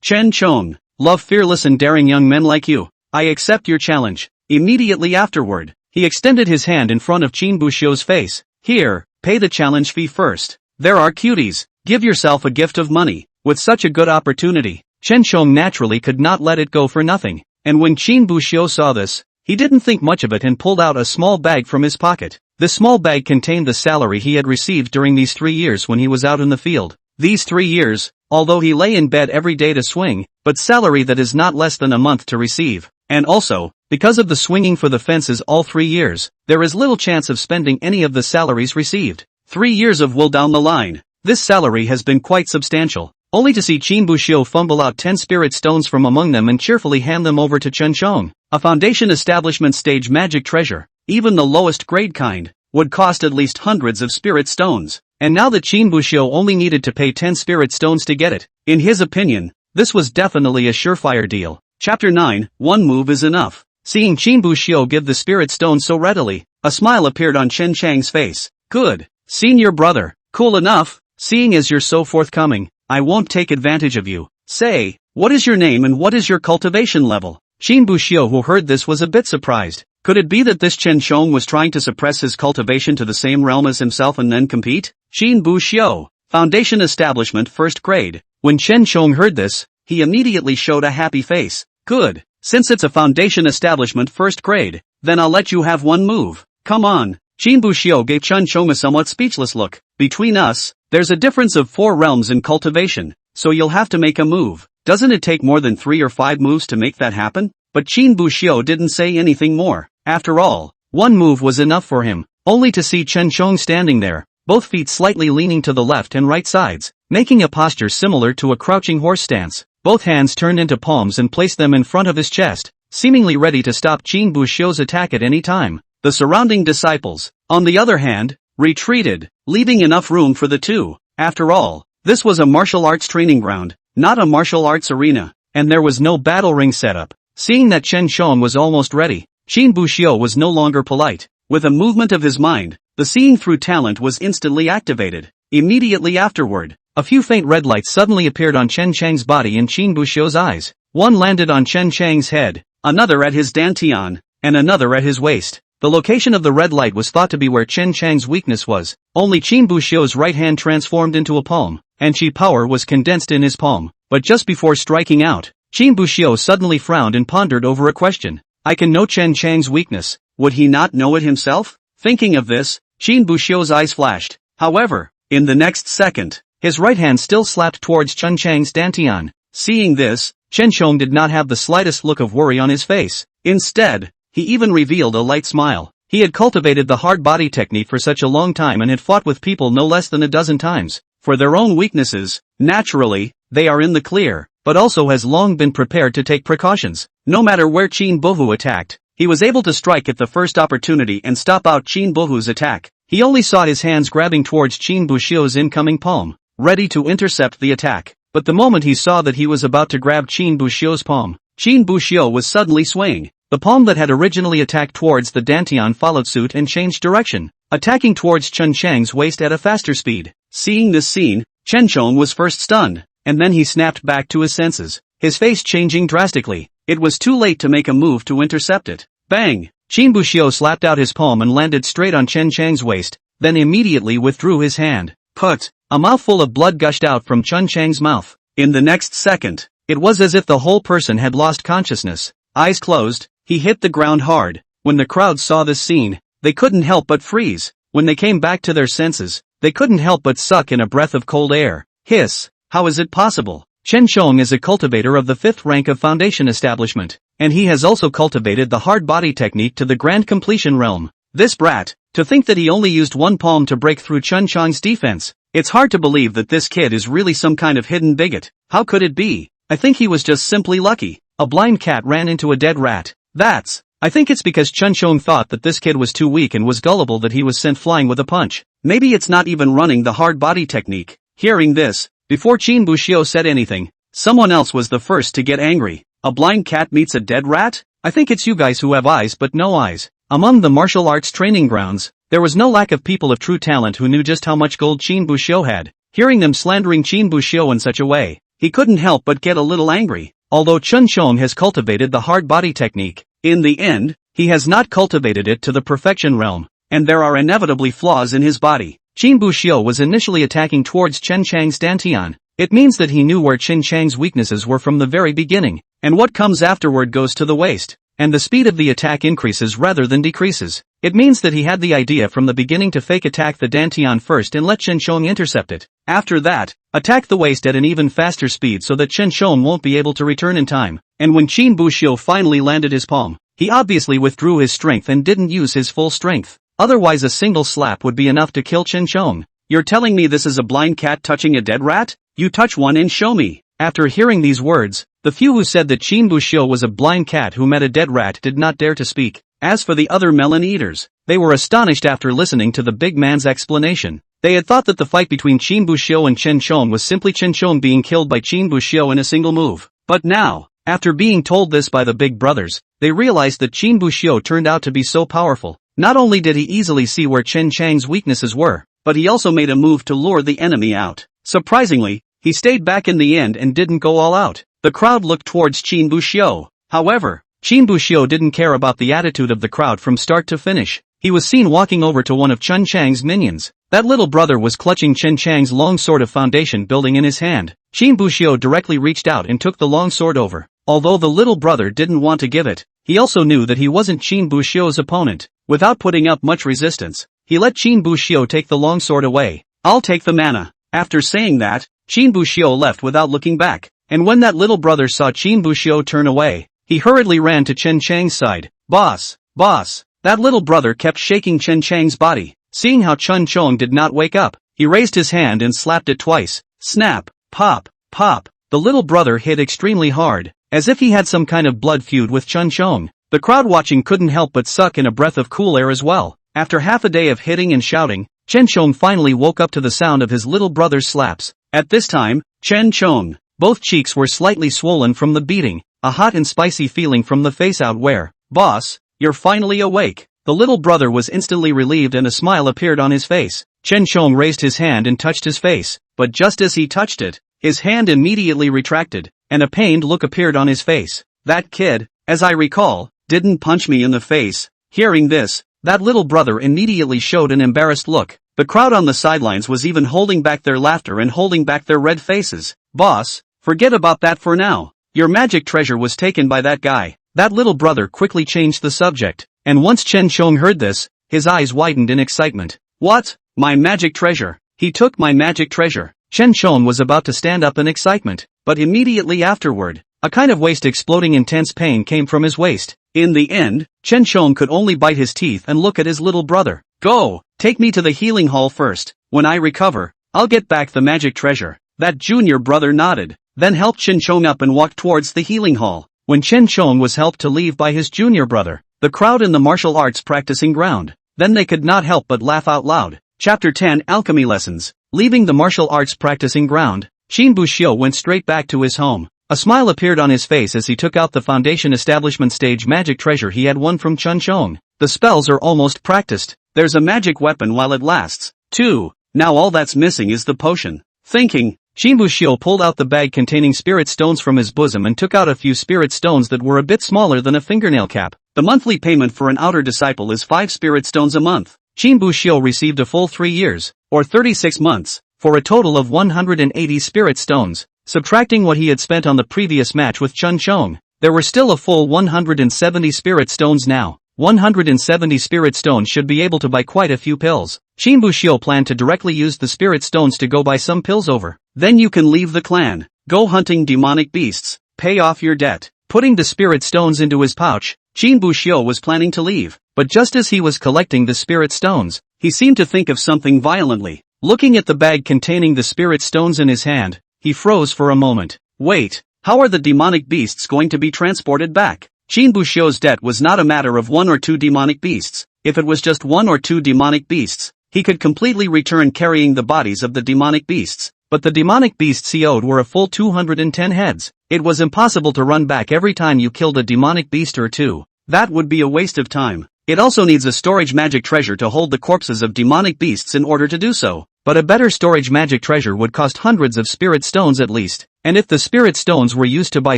Chen Chong, love fearless and daring young men like you. I accept your challenge." Immediately afterward, he extended his hand in front of Qin Buxiu's face. "Here, pay the challenge fee first. There are cuties. Give yourself a gift of money." With such a good opportunity, Chen Chong naturally could not let it go for nothing, and when Qin Buxiu saw this, he didn't think much of it and pulled out a small bag from his pocket. The small bag contained the salary he had received during these 3 years when he was out in the field. These 3 years, although he lay in bed every day to swing, but salary that is not less than a month to receive. And also, because of the swinging for the fences all 3 years, there is little chance of spending any of the salaries received. 3 years of wool down the line. This salary has been quite substantial, only to see Qin Buxiu fumble out 10 spirit stones from among them and cheerfully hand them over to Chen Chong. A Foundation Establishment stage magic treasure, even the lowest grade kind, would cost at least hundreds of spirit stones. And now that Qin Buxiu only needed to pay 10 spirit stones to get it, in his opinion, this was definitely a surefire deal. Chapter 9, One move is enough. Seeing Qin Buxiu give the spirit stone so readily, a smile appeared on Chen Chang's face. "Good. Senior brother, cool enough. Seeing as you're so forthcoming, I won't take advantage of you. Say, what is your name and what is your cultivation level?" Qin Buxiu, who heard this, was a bit surprised. Could it be that this Chen Chong was trying to suppress his cultivation to the same realm as himself and then compete? Qin Buxiu, Foundation Establishment 1st grade. When Chen Chong heard this, he immediately showed a happy face. "Good. Since it's a Foundation Establishment 1st grade, then I'll let you have one move. Come on." Qin Buxiu gave Chen Chong a somewhat speechless look. "Between us, there's a difference of 4 realms in cultivation. so you'll have to make a move. Doesn't it take more than 3 or 5 moves to make that happen? But Qin Buxiu didn't say anything more. After all, one move was enough for him, only to see Chen Chong standing there, both feet slightly leaning to the left and right sides, making a posture similar to a crouching horse stance. Both hands turned into palms and placed them in front of his chest, seemingly ready to stop Qin Buxiu's attack at any time. The surrounding disciples, on the other hand, retreated, leaving enough room for the two. After all, this was a martial arts training ground, not a martial arts arena, and there was no battle ring set up. Seeing that Chen Chong was almost ready, Qin Buxiu was no longer polite. With a movement of his mind, the seeing through talent was instantly activated. Immediately afterward, a few faint red lights suddenly appeared on Chen Chang's body and Qin Buxiu's eyes. One landed on Chen Chang's head, another at his dantian, and another at his waist. The location of the red light was thought to be where Chen Chang's weakness was. Only Qin Buxiu's right hand transformed into a palm, and chi power was condensed in his palm. But just before striking out, Qin Buxiu suddenly frowned and pondered over a question. I can know Chen Chang's weakness, would he not know it himself? Thinking of this, Qin Buxiu's eyes flashed. However, in the next second, his right hand still slapped towards Chen Chang's dantian. Seeing this, Chen Chong did not have the slightest look of worry on his face. Instead, he even revealed a light smile. He had cultivated the hard body technique for such a long time and had fought with people no less than a dozen times. For their own weaknesses, naturally, they are in the clear, but also has long been prepared to take precautions. No matter where Qin Bohu attacked, he was able to strike at the first opportunity and stop out Qin Bohu's attack. He only saw his hands grabbing towards Qin Buxiu's incoming palm, ready to intercept the attack. But the moment he saw that he was about to grab Qin Buxiu's palm, Qin Buxiu was suddenly swaying. The palm that had originally attacked towards the dantian followed suit and changed direction, attacking towards Chen Chang's waist at a faster speed. Seeing this scene, Chen Chong was first stunned, and then he snapped back to his senses, his face changing drastically. It was too late to make a move to intercept it. Bang! Qin Buxiu slapped out his palm and landed straight on Chen Chang's waist, then immediately withdrew his hand. Put! A mouthful of blood gushed out from Chen Chang's mouth. In the next second, it was as if the whole person had lost consciousness. Eyes closed, he hit the ground hard. When the crowd saw this scene, they couldn't help but freeze. When they came back to their senses, they couldn't help but suck in a breath of cold air. Hiss! How is it possible? Chen Chong is a cultivator of the 5th rank of Foundation Establishment, and he has also cultivated the hard body technique to the grand completion realm. This brat, to think that he only used one palm to break through Chen Chong's defense. It's hard to believe that this kid is really some kind of hidden bigot. How could it be? I think he was just simply lucky. A blind cat ran into a dead rat. I think it's because Chen Chong thought that this kid was too weak and was gullible that he was sent flying with a punch. Maybe it's not even running the hard body technique. Hearing this, before Qin Buxiu said anything, someone else was the first to get angry. A blind cat meets a dead rat? I think it's you guys who have eyes but no eyes. Among the martial arts training grounds, there was no lack of people of true talent who knew just how much gold Qin Buxiu had. Hearing them slandering Qin Buxiu in such a way, he couldn't help but get a little angry. Although Chen Chong has cultivated the hard body technique, in the end, he has not cultivated it to the perfection realm, and there are inevitably flaws in his body. Qin Buxiu was initially attacking towards Chen Chang's dantian. It means that he knew where Chen Chang's weaknesses were from the very beginning, and what comes afterward goes to the waist, and the speed of the attack increases rather than decreases. It means that he had the idea from the beginning to fake attack the dantian first and let Chen Chong intercept it. After that, attack the waist at an even faster speed so that Chen Chong won't be able to return in time. And when Qin Buxiu finally landed his palm, he obviously withdrew his strength and didn't use his full strength. Otherwise a single slap would be enough to kill Chen Chong. You're telling me this is a blind cat touching a dead rat? You touch one and show me. After hearing these words, the few who said that Qin Buxiu was a blind cat who met a dead rat did not dare to speak. As for the other melon eaters, they were astonished after listening to the big man's explanation. They had thought that the fight between Qin Buxiu and Chen Chong was simply Chen Chong being killed by Qin Buxiu in a single move. But now, after being told this by the big brothers, they realized that Qin Buxiu turned out to be so powerful. Not only did he easily see where Chen Chang's weaknesses were, but he also made a move to lure the enemy out. Surprisingly, he stayed back in the end and didn't go all out. The crowd looked towards Qin Buxiu. However, Qin Buxiu didn't care about the attitude of the crowd from start to finish. He was seen walking over to one of Chen Chang's minions. That little brother was clutching Chen Chang's long sword of foundation building in his hand. Qin Buxiu directly reached out and took the long sword over. Although the little brother didn't want to give it, he also knew that he wasn't Qin Buxiu's opponent. Without putting up much resistance, he let Qin Buxiu take the long sword away. I'll take the mana. After saying that, Qin Buxiu left without looking back, and when that little brother saw Qin Buxiu turn away, he hurriedly ran to Chen Chang's side. Boss, boss. That little brother kept shaking Chen Chang's body. Seeing how Chen Chong did not wake up, he raised his hand and slapped it twice. Snap, pop, pop. The little brother hit extremely hard, as if he had some kind of blood feud with Chen Chong. The crowd watching couldn't help but suck in a breath of cool air as well. After half a day of hitting and shouting, Chen Chong finally woke up to the sound of his little brother's slaps. At this time, Chen Chong, both cheeks were slightly swollen from the beating, a hot and spicy feeling from the face out where, boss, you're finally awake. The little brother was instantly relieved and a smile appeared on his face. Chen Chong raised his hand and touched his face, but just as he touched it, his hand immediately retracted, and a pained look appeared on his face. That kid, as I recall, didn't punch me in the face. Hearing this, that little brother immediately showed an embarrassed look. The crowd on the sidelines was even holding back their laughter and holding back their red faces. Boss, forget about that for now. Your magic treasure was taken by that guy. That little brother quickly changed the subject, and once Chen Chong heard this, his eyes widened in excitement. What? My magic treasure? He took my magic treasure. Chen Chong was about to stand up in excitement, but immediately afterward, a kind of waist exploding intense pain came from his waist. In the end, Chen Chong could only bite his teeth and look at his little brother. Go, take me to the healing hall first. When I recover, I'll get back the magic treasure. That junior brother nodded, then helped Chen Chong up and walked towards the healing hall. When Chen Chong was helped to leave by his junior brother, the crowd in the martial arts practicing ground, then they could not help but laugh out loud. Chapter 10 Alchemy Lessons. Leaving the martial arts practicing ground, Qin Buxiu went straight back to his home. A smile appeared on his face as he took out the foundation establishment stage magic treasure he had won from Chen Chong. The spells are almost practiced. There's a magic weapon while it lasts, too. Now all that's missing is the potion. Thinking, Qin Buxiu pulled out the bag containing spirit stones from his bosom and took out a few spirit stones that were a bit smaller than a fingernail cap. The monthly payment for an outer disciple is 5 spirit stones a month. Qin Buxiu received a full 3 years, or 36 months, for a total of 180 spirit stones. Subtracting what he had spent on the previous match with Chen Chong, there were still a full 170 spirit stones now. 170 spirit stones should be able to buy quite a few pills. Qin Buxiu planned to directly use the spirit stones to go buy some pills over. Then you can leave the clan, go hunting demonic beasts, pay off your debt. Putting the spirit stones into his pouch, Qin Buxiu was planning to leave, but just as he was collecting the spirit stones, he seemed to think of something violently. Looking at the bag containing the spirit stones in his hand, he froze for a moment. Wait, how are the demonic beasts going to be transported back? Qin Buxiu's debt was not a matter of 1 or 2 demonic beasts. If it was just 1 or 2 demonic beasts, he could completely return carrying the bodies of the demonic beasts. But the demonic beasts he owed were a full 210 heads. It was impossible to run back every time you killed a demonic beast or two. That would be a waste of time. It also needs a storage magic treasure to hold the corpses of demonic beasts in order to do so. But a better storage magic treasure would cost hundreds of spirit stones at least. And if the spirit stones were used to buy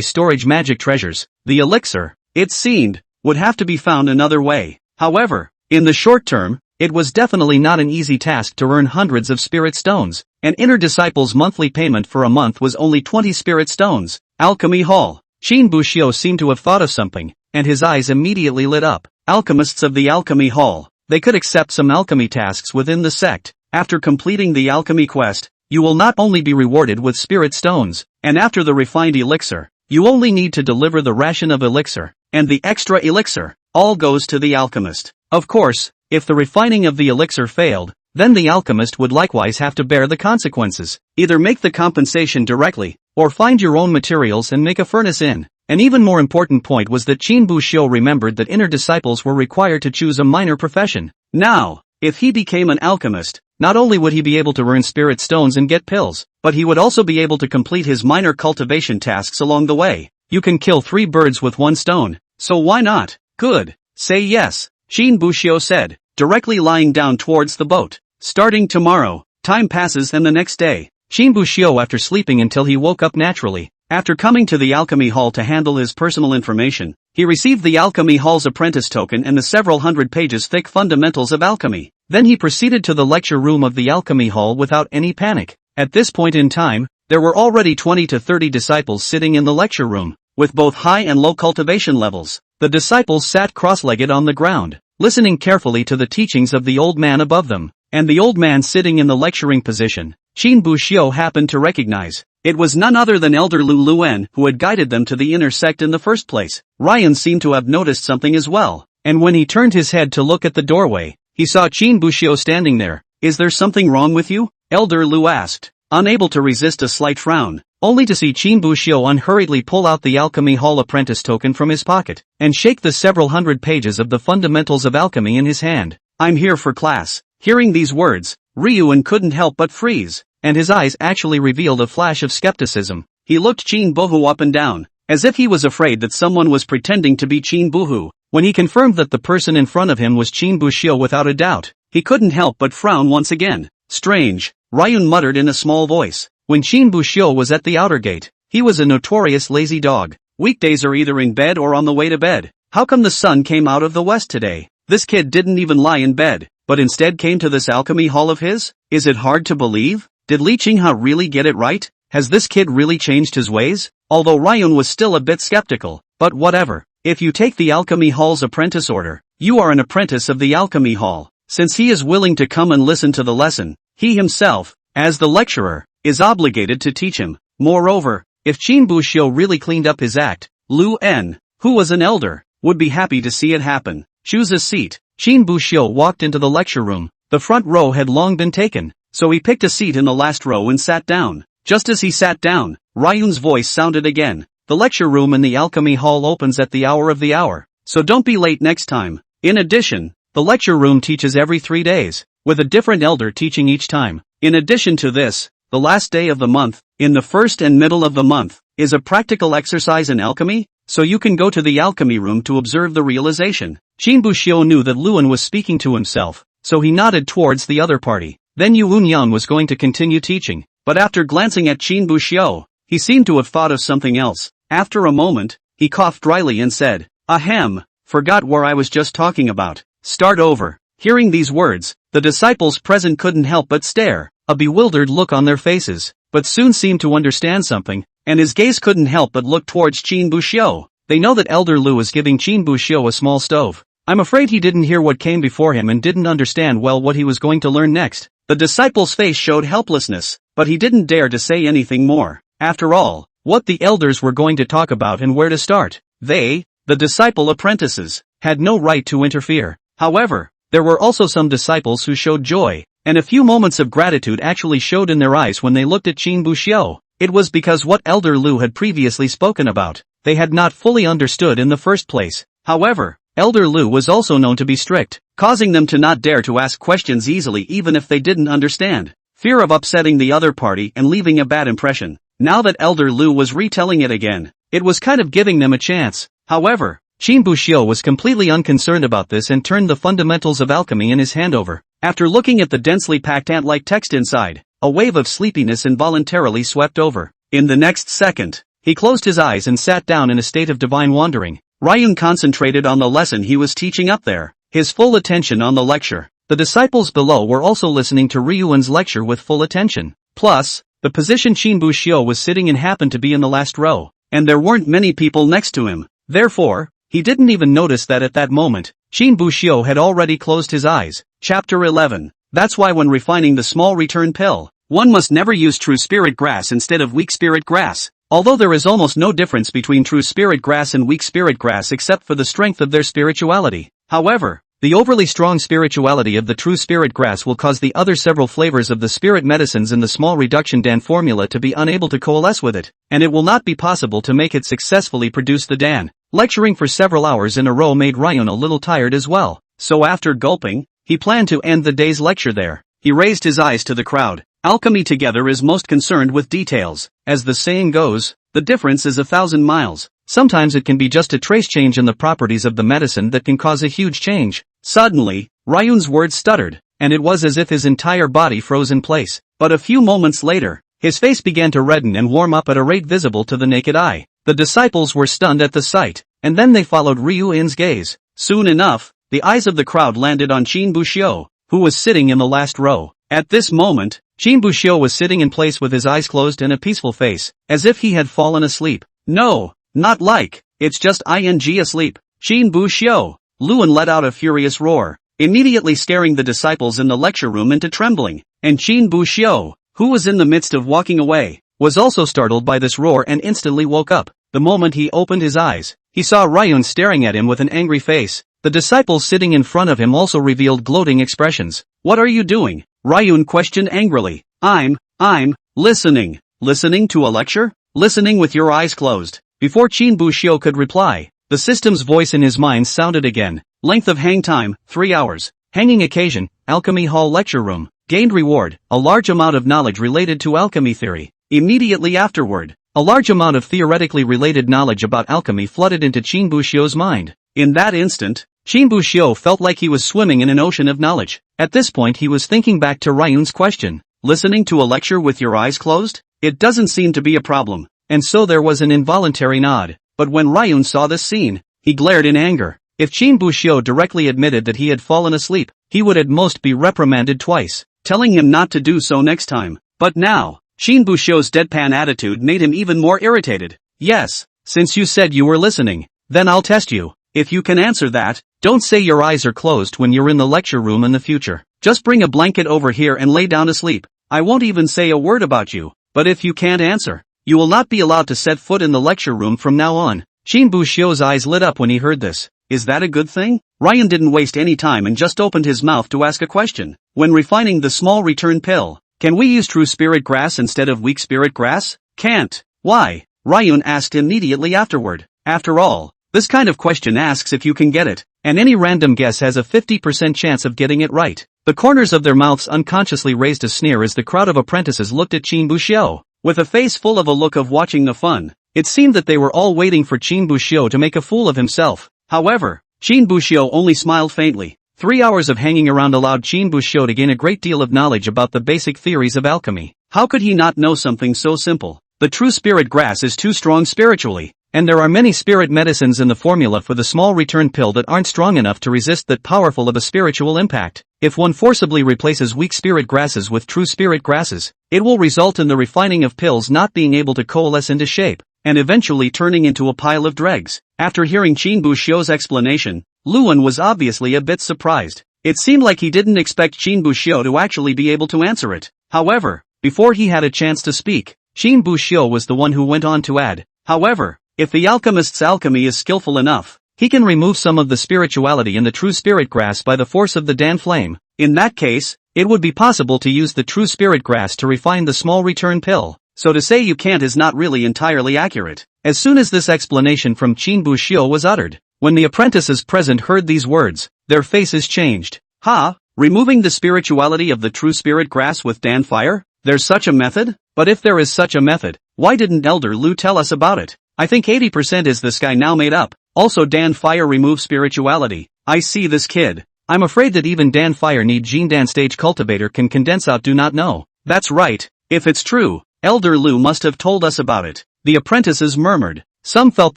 storage magic treasures, the elixir, it seemed, would have to be found another way. However, in the short term, it was definitely not an easy task to earn hundreds of spirit stones. An inner disciple's monthly payment for a month was only 20 spirit stones. Alchemy Hall. Qin Buxiu seemed to have thought of something, and his eyes immediately lit up. Alchemists of the Alchemy Hall. They could accept some alchemy tasks within the sect. After completing the alchemy quest, you will not only be rewarded with spirit stones, and after the refined elixir, you only need to deliver the ration of elixir, and the extra elixir, all goes to the alchemist. Of course, if the refining of the elixir failed, then the alchemist would likewise have to bear the consequences. Either make the compensation directly, or find your own materials and make a furnace in. An even more important point was that Qin Buxiu remembered that inner disciples were required to choose a minor profession. Now, if he became an alchemist, not only would he be able to earn spirit stones and get pills, but he would also be able to complete his minor cultivation tasks along the way. You can kill 3 birds with 1 stone, so why not? Good. Say yes, Qin Buxiu said, directly lying down towards the boat. Starting tomorrow, time passes and the next day. Qin Buxiu, after sleeping until he woke up naturally, after coming to the Alchemy Hall to handle his personal information, he received the Alchemy Hall's apprentice token and the several hundred pages thick fundamentals of alchemy. Then he proceeded to the lecture room of the Alchemy Hall without any panic. At this point in time, there were already 20 to 30 disciples sitting in the lecture room, with both high and low cultivation levels. The disciples sat cross-legged on the ground, listening carefully to the teachings of the old man above them. and the old man sitting in the lecturing position, Qin Buxiu happened to recognize. It was none other than Elder Lu Luen who had guided them to the inner sect in the first place. Ryan seemed to have noticed something as well, and when he turned his head to look at the doorway, he saw Qin Buxiu standing there. "Is there something wrong with you?" Elder Lu asked, unable to resist a slight frown, only to see Qin Buxiu unhurriedly pull out the Alchemy Hall apprentice token from his pocket, and shake the several hundred pages of the fundamentals of alchemy in his hand. "I'm here for class." Hearing these words, Ryuan couldn't help but freeze, and his eyes actually revealed a flash of skepticism. He looked Qin Buhu up and down, as if he was afraid that someone was pretending to be Qin Buhu. When he confirmed that the person in front of him was Qin Buxiu without a doubt, he couldn't help but frown once again. "Strange," Ryun muttered in a small voice. When Qin Buxiu was at the outer gate, he was a notorious lazy dog. Weekdays are either in bed or on the way to bed. How come the sun came out of the west today? This kid didn't even lie in bed, but instead came to this alchemy hall of his? Is it hard to believe? Did Li Qinghe really get it right? Has this kid really changed his ways? Although Ryun was still a bit skeptical, but whatever. If you take the Alchemy Hall's apprentice order, you are an apprentice of the Alchemy Hall. Since he is willing to come and listen to the lesson, he himself, as the lecturer, is obligated to teach him. Moreover, if Qin Buxiu really cleaned up his act, Lu En, who was an elder, would be happy to see it happen. "Choose a seat." Qin Buxiu walked into the lecture room. The front row had long been taken, so he picked a seat in the last row and sat down. Just as he sat down, Ryun's voice sounded again. "The lecture room in the Alchemy Hall opens at the hour of the hour, so don't be late next time. In addition, the lecture room teaches every 3 days, with a different elder teaching each time. In addition to this, the last day of the month, in the first and middle of the month, is a practical exercise in alchemy, so you can go to the alchemy room to observe the realization." Qin Buxiu knew that Luan was speaking to himself, so he nodded towards the other party. Then Yu Unyan was going to continue teaching, but after glancing at Qin Buxiu, he seemed to have thought of something else. After a moment, he coughed dryly and said, "Ahem, forgot where I was just talking about. Start over." Hearing these words, the disciples present couldn't help but stare, a bewildered look on their faces, but soon seemed to understand something, and his gaze couldn't help but look towards Qin Buxiu. They know that Elder Lu is giving Qin Buxiu a small stove. I'm afraid he didn't hear what came before him and didn't understand well what he was going to learn next. The disciple's face showed helplessness, but he didn't dare to say anything more. After all, what the elders were going to talk about and where to start, they, the disciple apprentices, had no right to interfere. However, there were also some disciples who showed joy, and a few moments of gratitude actually showed in their eyes when they looked at Qin Buxiu. It was because what Elder Lu had previously spoken about, they had not fully understood in the first place. However, Elder Lu was also known to be strict, causing them to not dare to ask questions easily even if they didn't understand. Fear of upsetting the other party and leaving a bad impression. Now that Elder Lu was retelling it again, it was kind of giving them a chance. However, Qin Buxiu was completely unconcerned about this and turned the fundamentals of alchemy in his hand over. After looking at the densely packed ant-like text inside, a wave of sleepiness involuntarily swept over. In the next second, he closed his eyes and sat down in a state of divine wandering. Ryun concentrated on the lesson he was teaching up there, his full attention on the lecture. The disciples below were also listening to Ryuan's lecture with full attention. Plus, the position Qin Buxiu was sitting in happened to be in the last row, and there weren't many people next to him. Therefore, he didn't even notice that at that moment, Qin Buxiu had already closed his eyes. Chapter 11. That's why when refining the small return pill, one must never use true spirit grass instead of weak spirit grass. Although there is almost no difference between true spirit grass and weak spirit grass except for the strength of their spirituality. However, the overly strong spirituality of the true spirit grass will cause the other several flavors of the spirit medicines in the small reduction Dan formula to be unable to coalesce with it, and it will not be possible to make it successfully produce the Dan. Lecturing for several hours in a row made Ryun a little tired as well, so after gulping, he planned to end the day's lecture there. He raised his eyes to the crowd. Alchemy together is most concerned with details. As the saying goes, the difference is 1,000 miles. Sometimes it can be just a trace change in the properties of the medicine that can cause a huge change. Suddenly, Ryun's words stuttered, and it was as if his entire body froze in place. But a few moments later, his face began to redden and warm up at a rate visible to the naked eye. The disciples were stunned at the sight, and then they followed Ryuan's gaze. Soon enough, the eyes of the crowd landed on Qin Buxiu, who was sitting in the last row. At this moment, Qin Buxiu was sitting in place with his eyes closed and a peaceful face, as if he had fallen asleep. No, not like, it's just ing asleep. Qin Buxiu. Luan let out a furious roar. immediately scaring the disciples in the lecture room into trembling, and Qin Buxiu, who was in the midst of walking away, was also startled by this roar and instantly woke up. The moment he opened his eyes, he saw Ryun staring at him with an angry face. The disciples sitting in front of him also revealed gloating expressions. "What are you doing?" Ryun questioned angrily. I'm listening. Listening to a lecture? Listening with your eyes closed." Before Qin Buxiu could reply, the system's voice in his mind sounded again. Length of hang time, 3 hours. Hanging occasion, Alchemy Hall lecture room. Gained reward, a large amount of knowledge related to alchemy theory. Immediately afterward, a large amount of theoretically related knowledge about alchemy flooded into Qin Buxiu's mind. In that instant, Qin Buxiu felt like he was swimming in an ocean of knowledge. At this point he was thinking back to Ryun's question. Listening to a lecture with your eyes closed? It doesn't seem to be a problem. And so there was an involuntary nod. But when Ryun saw this scene, he glared in anger. If Qin Buxiu directly admitted that he had fallen asleep, he would at most be reprimanded twice, telling him not to do so next time. But now, Qin Buxiu's deadpan attitude made him even more irritated. "Yes, since you said you were listening, then I'll test you. If you can answer that, don't say your eyes are closed when you're in the lecture room in the future. Just bring a blanket over here and lay down to sleep. I won't even say a word about you. But if you can't answer, you will not be allowed to set foot in the lecture room from now on." Qin Buxiu's eyes lit up when he heard this. Is that a good thing? Ryun didn't waste any time and just opened his mouth to ask a question. When refining the small return pill, can we use true spirit grass instead of weak spirit grass? Can't. Why? Ryun asked immediately afterward. After all, this kind of question asks if you can get it, and any random guess has a 50% chance of getting it right. The corners of their mouths unconsciously raised a sneer as the crowd of apprentices looked at Qin Buxiu. With a face full of a look of watching the fun, it seemed that they were all waiting for Qin Buxiu to make a fool of himself. However, Qin Buxiu only smiled faintly. 3 hours of hanging around allowed Qin Buxiu to gain a great deal of knowledge about the basic theories of alchemy. How could he not know something so simple? The true spirit grass is too strong spiritually, and there are many spirit medicines in the formula for the small return pill that aren't strong enough to resist that powerful of a spiritual impact. If one forcibly replaces weak spirit grasses with true spirit grasses, it will result in the refining of pills not being able to coalesce into shape, and eventually turning into a pile of dregs. After hearing Qin Buxiu's explanation, Luan was obviously a bit surprised. It seemed like he didn't expect Qin Buxiu to actually be able to answer it. However, before he had a chance to speak, Qin Buxiu was the one who went on to add, however, if the alchemist's alchemy is skillful enough, he can remove some of the spirituality in the true spirit grass by the force of the Dan flame. In that case, it would be possible to use the true spirit grass to refine the small return pill. So to say you can't is not really entirely accurate. As soon as this explanation from Qin Buxiu was uttered, when the apprentices present heard these words, their faces changed. Ha! Removing the spirituality of the true spirit grass with Dan fire? There's such a method? But if there is such a method, why didn't Elder Lu tell us about it? I think 80% is this guy now made up. Also Dan fire removes spirituality. I see this kid. I'm afraid that even Dan fire need Jin Dan stage cultivator can condense out do not know. That's right. If it's true, Elder Lu must have told us about it. The apprentices murmured. Some felt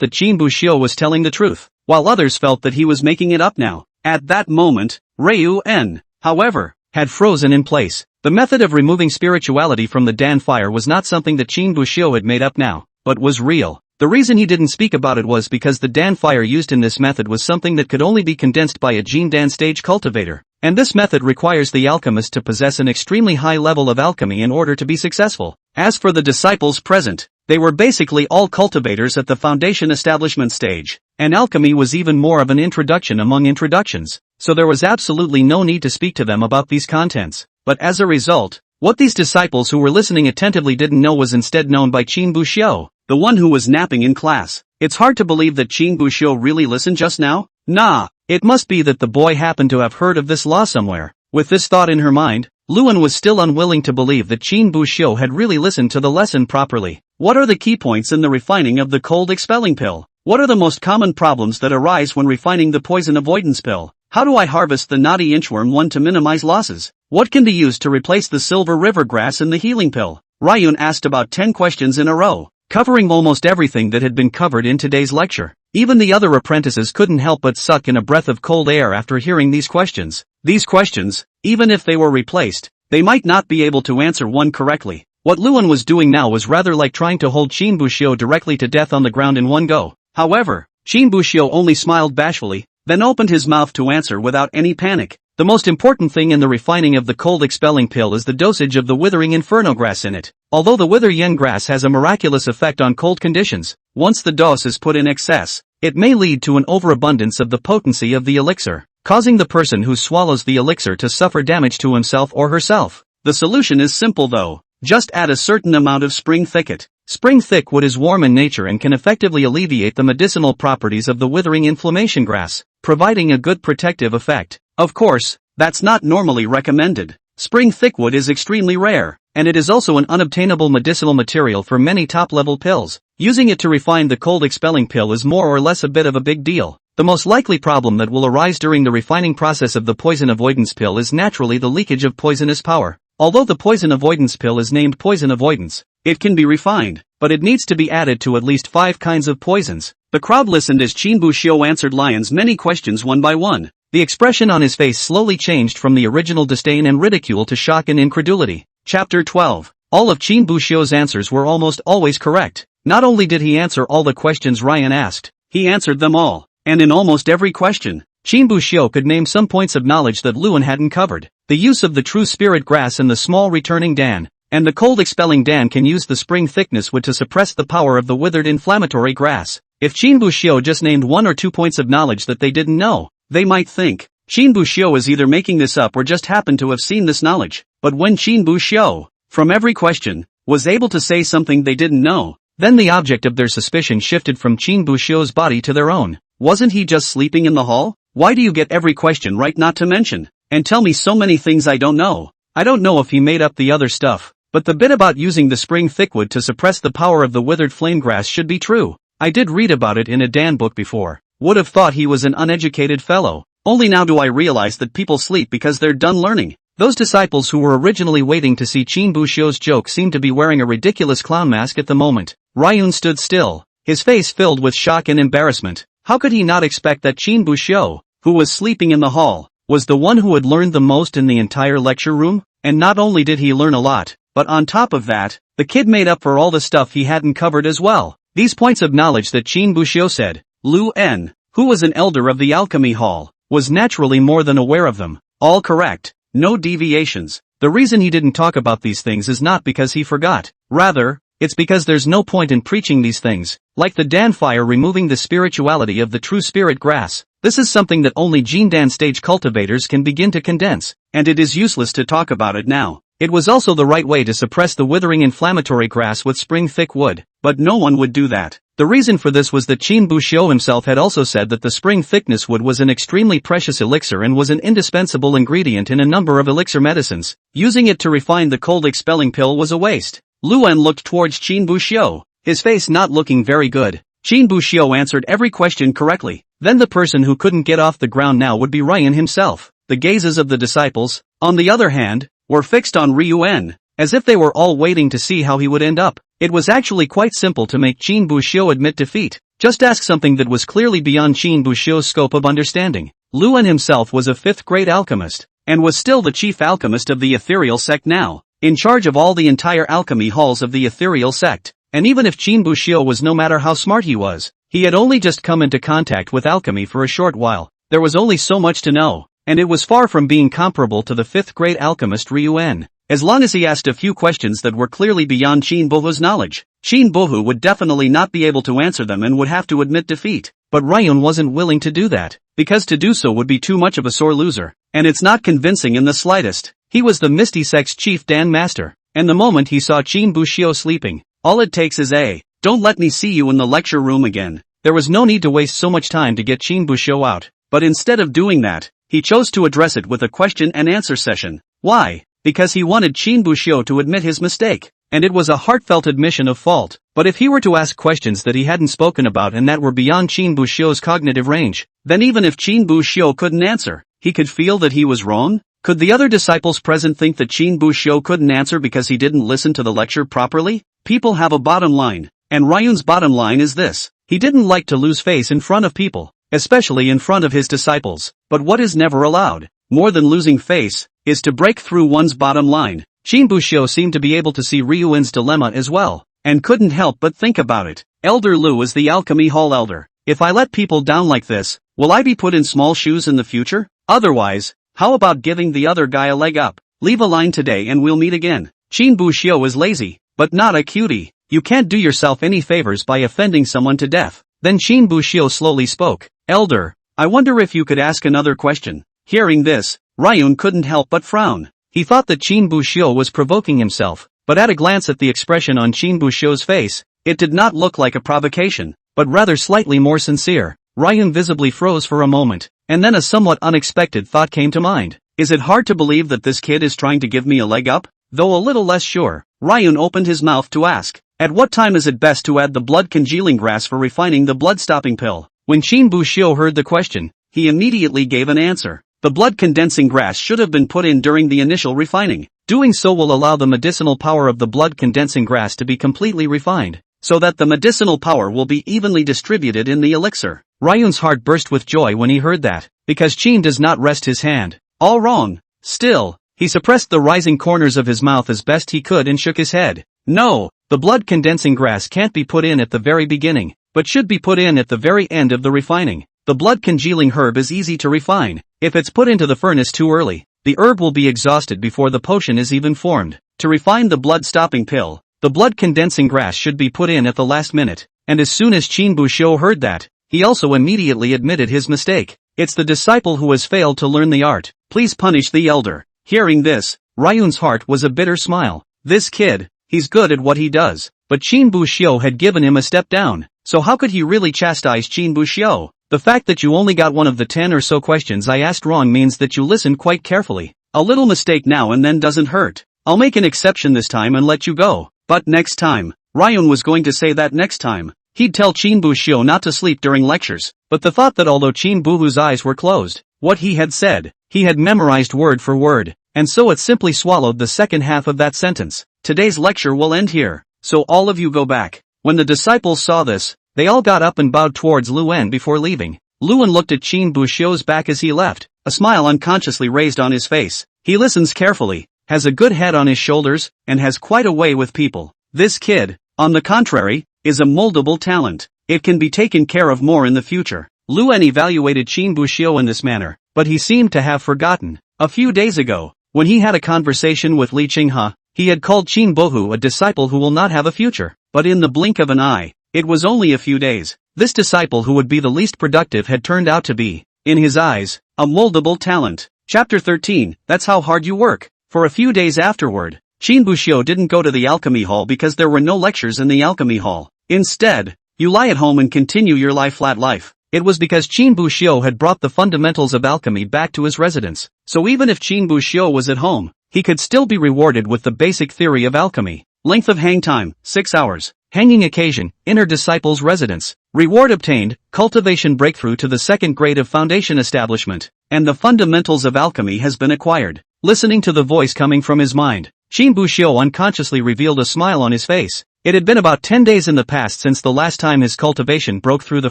that Qin Buxiu was telling the truth, while others felt that he was making it up now. At that moment, Ryu En, however, had frozen in place. The method of removing spirituality from the Dan fire was not something that Qin Buxiu had made up now, but was real. The reason he didn't speak about it was because the Dan fire used in this method was something that could only be condensed by a Jin Dan stage cultivator, and this method requires the alchemist to possess an extremely high level of alchemy in order to be successful. As for the disciples present, they were basically all cultivators at the foundation establishment stage, and alchemy was even more of an introduction among introductions, so there was absolutely no need to speak to them about these contents. But as a result, what these disciples who were listening attentively didn't know was instead known by Qin Buxiu, the one who was napping in class. It's hard to believe that Qin Buxiu really listened just now. Nah, it must be that the boy happened to have heard of this law somewhere. With this thought in her mind, Luan was still unwilling to believe that Qin Buxiu had really listened to the lesson properly. What are the key points in the refining of the cold expelling pill? What are the most common problems that arise when refining the poison avoidance pill? How do I harvest the naughty inchworm one to minimize losses? What can be used to replace the silver river grass in the healing pill? Ryun asked about 10 questions in a row, covering almost everything that had been covered in today's lecture. Even the other apprentices couldn't help but suck in a breath of cold air after hearing these questions. These questions, even if they were replaced, they might not be able to answer one correctly. What Luan was doing now was rather like trying to hold Qin Buxiu directly to death on the ground in one go. However, Qin Buxiu only smiled bashfully, then opened his mouth to answer without any panic. The The most important thing in the refining of the cold expelling pill is the dosage of the withering inferno grass in it. Although the wither yen grass has a miraculous effect on cold conditions, once the dose is put in excess, it may lead to an overabundance of the potency of the elixir, causing the person who swallows the elixir to suffer damage to himself or herself. The solution is simple though. Just add a certain amount of spring thicket. Spring thickwood is warm in nature and can effectively alleviate the medicinal properties of the withering inflammation grass, providing a good protective effect. Of course, that's not normally recommended. Spring thickwood is extremely rare, and it is also an unobtainable medicinal material for many top-level pills. Using it to refine the cold expelling pill is more or less a bit of a big deal. The most likely problem that will arise during the refining process of the poison avoidance pill is naturally the leakage of poisonous power. Although the poison avoidance pill is named poison avoidance, it can be refined, but it needs to be added to at least 5 kinds of poisons. The crowd listened as Qin Buxiu answered Lion's many questions one by one. The expression on his face slowly changed from the original disdain and ridicule to shock and incredulity. Chapter 12. All of Qin Buxiu's answers were almost always correct. Not only did he answer all the questions Ryan asked, he answered them all, and in almost every question, Qin Buxiu could name some points of knowledge that Luan hadn't covered. The use of the true spirit grass and the small returning dan, and the cold expelling dan can use the spring thickness wood to suppress the power of the withered inflammatory grass. If Qin Buxiu just named 1 or 2 points of knowledge that they didn't know, they might think Qin Buxiu is either making this up or just happened to have seen this knowledge. But when Qin Buxiu, from every question, was able to say something they didn't know, then the object of their suspicion shifted from Qin Buxiu's body to their own. Wasn't he just sleeping in the hall? Why do you get every question right not to mention? And tell me so many things I don't know. I don't know if he made up the other stuff, but the bit about using the spring thickwood to suppress the power of the withered flame grass should be true. I did read about it in a Dan book before. Would have thought he was an uneducated fellow. Only now do I realize that people sleep because they're done learning. Those disciples who were originally waiting to see Qin Buxiu's joke seemed to be wearing a ridiculous clown mask at the moment. Ryun stood still, his face filled with shock and embarrassment. How could he not expect that Qin Buxiu, who was sleeping in the hall, was the one who had learned the most in the entire lecture room? And not only did he learn a lot, but on top of that, the kid made up for all the stuff he hadn't covered as well. These points of knowledge that Qin Buxiu said, Lu En, who was an elder of the Alchemy Hall, was naturally more than aware of them. All correct, no deviations. The reason he didn't talk about these things is not because he forgot. Rather, it's because there's no point in preaching these things, like the Dan fire removing the spirituality of the true spirit grass. This is something that only Gene Dan stage cultivators can begin to condense, and it is useless to talk about it now. It was also the right way to suppress the withering inflammatory grass with spring thick wood, but no one would do that. The reason for this was that Qin Buxiu himself had also said that the spring thickness wood was an extremely precious elixir and was an indispensable ingredient in a number of elixir medicines. Using it to refine the cold expelling pill was a waste. Luan looked towards Qin Buxiu, his face not looking very good. Qin Buxiu answered every question correctly. Then the person who couldn't get off the ground now would be Ryan himself. The gazes of the disciples, on the other hand, were fixed on Ryuen, as if they were all waiting to see how he would end up. It was actually quite simple to make Qin Buxiu admit defeat. Just ask something that was clearly beyond Qin Buxiu's scope of understanding. Luan himself was a 5th grade alchemist, and was still the chief alchemist of the ethereal sect now, in charge of all the entire alchemy halls of the ethereal sect. And even if Qin Buxiu was no matter how smart he was, he had only just come into contact with alchemy for a short while. There was only so much to know, and it was far from being comparable to the 5th grade alchemist Ryuen. As long as he asked a few questions that were clearly beyond Qin Buhu's knowledge, Qin Buhu would definitely not be able to answer them and would have to admit defeat. But Ryun wasn't willing to do that, because to do so would be too much of a sore loser, and it's not convincing in the slightest. He was the Misty Sect's chief Dan master, and the moment he saw Qin Buxiu sleeping, all it takes is don't let me see you in the lecture room again. There was no need to waste so much time to get Qin Buxiu out, but instead of doing that, he chose to address it with a question and answer session. Why? Because he wanted Qin Buxiu to admit his mistake, and it was a heartfelt admission of fault. But if he were to ask questions that he hadn't spoken about and that were beyond Qin Buxiu's cognitive range, then even if Qin Buxiu couldn't answer, he could feel that he was wrong? Could the other disciples present think that Qin Buxiu couldn't answer because he didn't listen to the lecture properly? People have a bottom line, and Ryun's bottom line is this. He didn't like to lose face in front of people, especially in front of his disciples. But what is never allowed, more than losing face, is to break through one's bottom line. Qin Buxiu seemed to be able to see Ryuen's dilemma as well, and couldn't help but think about it. Elder Lu is the Alchemy Hall elder. If I let people down like this, will I be put in small shoes in the future? Otherwise, How about giving the other guy a leg up? Leave a line today and we'll meet again. Qin Buxiu is lazy, but not a cutie. You can't do yourself any favors by offending someone to death. Then Qin Buxiu slowly spoke. Elder, I wonder if you could ask another question. Hearing this, Ryun couldn't help but frown. He thought that Qin Buxiu was provoking himself, but at a glance at the expression on Qin Buxiu's face, it did not look like a provocation, but rather slightly more sincere. Ryun visibly froze for a moment, and then a somewhat unexpected thought came to mind. Is it hard to believe that this kid is trying to give me a leg up? Though a little less sure, Ryun opened his mouth to ask, at what time is it best to add the blood congealing grass for refining the blood-stopping pill? When Qin Buxiu heard the question, he immediately gave an answer. The blood condensing grass should have been put in during the initial refining. Doing so will allow the medicinal power of the blood condensing grass to be completely refined, so that the medicinal power will be evenly distributed in the elixir. Ryun's heart burst with joy when he heard that, because Qin does not rest his hand. All wrong. Still, he suppressed the rising corners of his mouth as best he could and shook his head. No, the blood condensing grass can't be put in at the very beginning, but should be put in at the very end of the refining. The blood congealing herb is easy to refine. If it's put into the furnace too early, the herb will be exhausted before the potion is even formed. To refine the blood-stopping pill, the blood condensing grass should be put in at the last minute, and as soon as Qin Buxiu heard that, he also immediately admitted his mistake. It's the disciple who has failed to learn the art. Please punish the elder. Hearing this, Ryun's heart was a bitter smile. This kid, he's good at what he does, but Qin Buxiu had given him a step down, so how could he really chastise Qin Buxiu? The fact that you only got one of the 10 or so questions I asked wrong means that you listened quite carefully. A little mistake now and then doesn't hurt. I'll make an exception this time and let you go. But next time, Ryun was going to say that next time, he'd tell Qin Buxiu not to sleep during lectures, but the thought that although Qin Buhu's eyes were closed, what he had said, he had memorized word for word, and so it simply swallowed the second half of that sentence. Today's lecture will end here, so all of you go back. When the disciples saw this, they all got up and bowed towards Luan before leaving. Luan looked at Qin Buxiu's back as he left, a smile unconsciously raised on his face. He listens carefully, has a good head on his shoulders, and has quite a way with people. This kid, on the contrary, is a moldable talent. It can be taken care of more in the future. Luan evaluated Qin Buxiu in this manner, but he seemed to have forgotten. A few days ago, when he had a conversation with Li Qinghe, he had called Qin Buhu a disciple who will not have a future. But in the blink of an eye, it was only a few days, this disciple who would be the least productive had turned out to be, in his eyes, a moldable talent. Chapter 13, That's How Hard You Work. For a few days afterward, Qin Buxiu didn't go to the Alchemy Hall because there were no lectures in the Alchemy Hall. Instead, you lie at home and continue your flat life. It was because Qin Buxiu had brought the fundamentals of alchemy back to his residence. So even if Qin Buxiu was at home, he could still be rewarded with the basic theory of alchemy. Length of hang time, 6 hours. Hanging occasion, inner disciple's residence. Reward obtained, cultivation breakthrough to the second grade of foundation establishment. And the fundamentals of alchemy has been acquired. Listening to the voice coming from his mind, Qin Buxiu unconsciously revealed a smile on his face. It had been about 10 days in the past since the last time his cultivation broke through the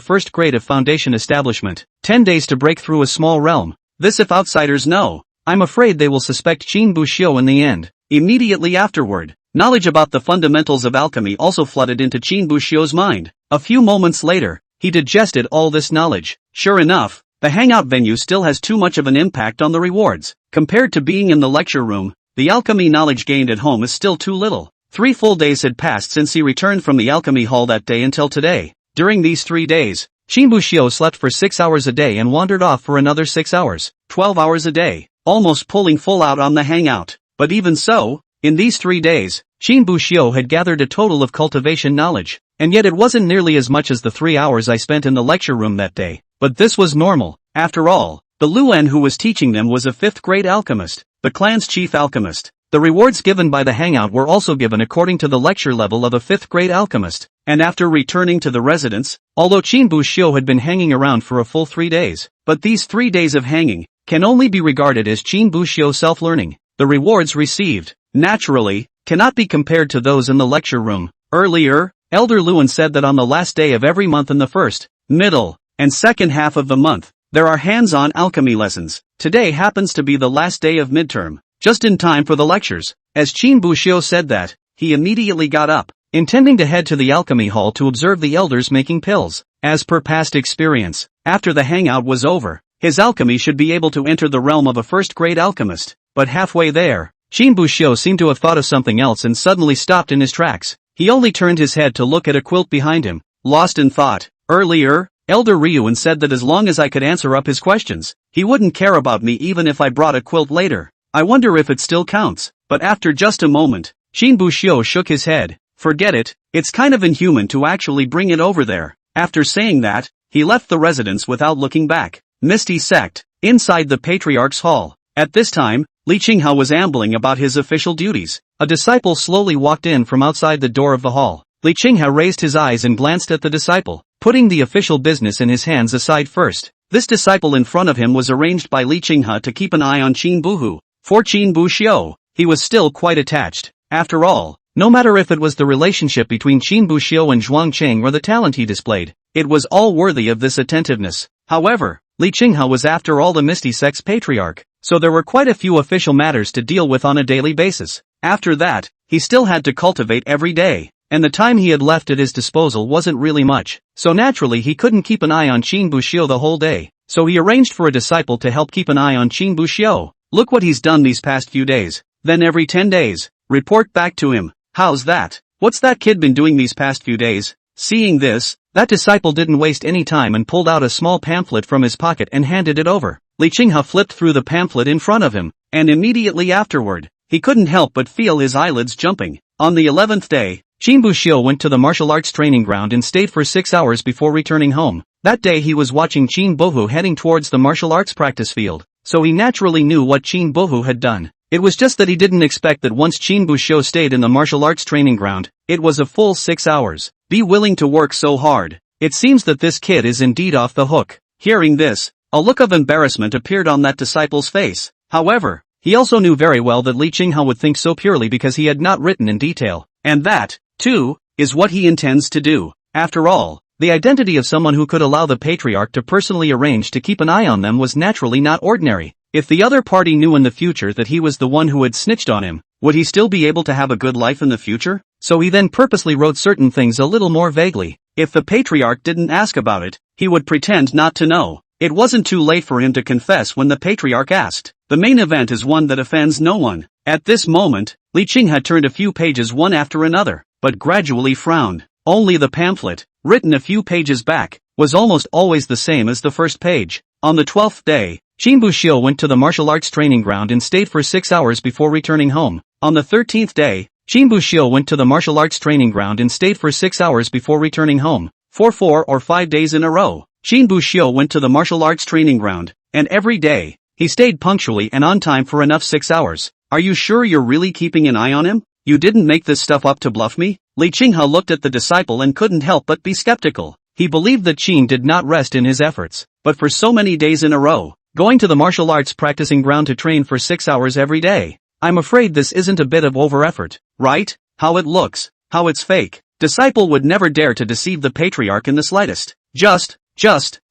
first grade of foundation establishment. 10 days to break through a small realm. This if outsiders know. I'm afraid they will suspect Qin Buxiu in the end. Immediately afterward, knowledge about the fundamentals of alchemy also flooded into Qin Buxiu's mind. A few moments later, he digested all this knowledge. Sure enough, the hangout venue still has too much of an impact on the rewards. Compared to being in the lecture room, the alchemy knowledge gained at home is still too little. 3 full days had passed since he returned from the Alchemy Hall that day until today. During these 3 days, Qin Buxiu slept for 6 hours a day and wandered off for another 6 hours, 12 hours a day, almost pulling full out on the hangout. But even so, in these 3 days, Qin Buxiu had gathered a total of cultivation knowledge, and yet it wasn't nearly as much as the 3 hours I spent in the lecture room that day. But this was normal. After all, the Luan who was teaching them was a 5th grade alchemist, the clan's chief alchemist. The rewards given by the hangout were also given according to the lecture level of a 5th grade alchemist, and after returning to the residence, although Qin Buxiu had been hanging around for a full 3 days, but these 3 days of hanging can only be regarded as Qin Buxiu self-learning. The rewards received, naturally, cannot be compared to those in the lecture room. Earlier, Elder Luan said that on the last day of every month in the first, middle, and second half of the month, there are hands-on alchemy lessons. Today happens to be the last day of midterm. Just in time for the lectures. As Qin Buxiu said that, he immediately got up, intending to head to the Alchemy Hall to observe the elders making pills. As per past experience, after the hangout was over, his alchemy should be able to enter the realm of a first-grade alchemist. But halfway there, Qin Buxiu seemed to have thought of something else and suddenly stopped in his tracks. He only turned his head to look at a quilt behind him, lost in thought. Earlier, Elder Ryuan said that as long as I could answer up his questions, he wouldn't care about me even if I brought a quilt later. I wonder if it still counts. But after just a moment, Qin Buxiu shook his head. Forget it, it's kind of inhuman to actually bring it over there. After saying that, he left the residence without looking back. Misty Sect, inside the Patriarch's hall. At this time, Li Qinghao was ambling about his official duties. A disciple slowly walked in from outside the door of the hall. Li Qinghao raised his eyes and glanced at the disciple, putting the official business in his hands aside first. This disciple in front of him was arranged by Li Qinghao to keep an eye on Qin Buhu. For Qin Buxiu, he was still quite attached. After all, no matter if it was the relationship between Qin Buxiu and Zhuang Cheng or the talent he displayed, it was all worthy of this attentiveness. However, Li Qinghao was after all the Misty Sect's patriarch, so there were quite a few official matters to deal with on a daily basis. After that, he still had to cultivate every day, and the time he had left at his disposal wasn't really much, so naturally he couldn't keep an eye on Qin Buxiu the whole day, so he arranged for a disciple to help keep an eye on Qin Buxiu. Look what he's done these past few days. Then every 10 days, report back to him. How's that? What's that kid been doing these past few days? Seeing this, that disciple didn't waste any time and pulled out a small pamphlet from his pocket and handed it over. Li Qinghao flipped through the pamphlet in front of him, and immediately afterward, he couldn't help but feel his eyelids jumping. On the 11th day, Qin Buxiu went to the martial arts training ground and stayed for 6 hours before returning home. That day he was watching Qin Bohu heading towards the martial arts practice field, so he naturally knew what Qin Bohu had done. It was just that he didn't expect that once Qin Buxiu stayed in the martial arts training ground, it was a full 6 hours. Be willing to work so hard. It seems that this kid is indeed off the hook. Hearing this, a look of embarrassment appeared on that disciple's face. However, he also knew very well that Li Qinghao would think so purely because he had not written in detail. And that, too, is what he intends to do. After all, the identity of someone who could allow the patriarch to personally arrange to keep an eye on them was naturally not ordinary. If the other party knew in the future that he was the one who had snitched on him, would he still be able to have a good life in the future? So he then purposely wrote certain things a little more vaguely. If the patriarch didn't ask about it, he would pretend not to know. It wasn't too late for him to confess when the patriarch asked. The main event is one that offends no one. At this moment, Li Qing had turned a few pages one after another, but gradually frowned. Only the pamphlet, written a few pages back, was almost always the same as the first page. On the 12th day, Qin Buxiu went to the martial arts training ground and stayed for 6 hours before returning home. On the 13th day, Qin Buxiu went to the martial arts training ground and stayed for 6 hours before returning home. For 4 or 5 days in a row, Qin Buxiu went to the martial arts training ground, and every day, he stayed punctually and on time for enough 6 hours. Are you sure you're really keeping an eye on him? You didn't make this stuff up to bluff me? Li Qinghao looked at the disciple and couldn't help but be skeptical. He believed that Qin did not rest in his efforts, but for so many days in a row, going to the martial arts practicing ground to train for 6 hours every day. I'm afraid this isn't a bit of over-effort, right? How it looks, how it's fake. Disciple would never dare to deceive the patriarch in the slightest. Just,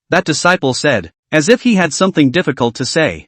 that disciple said, as if he had something difficult to say.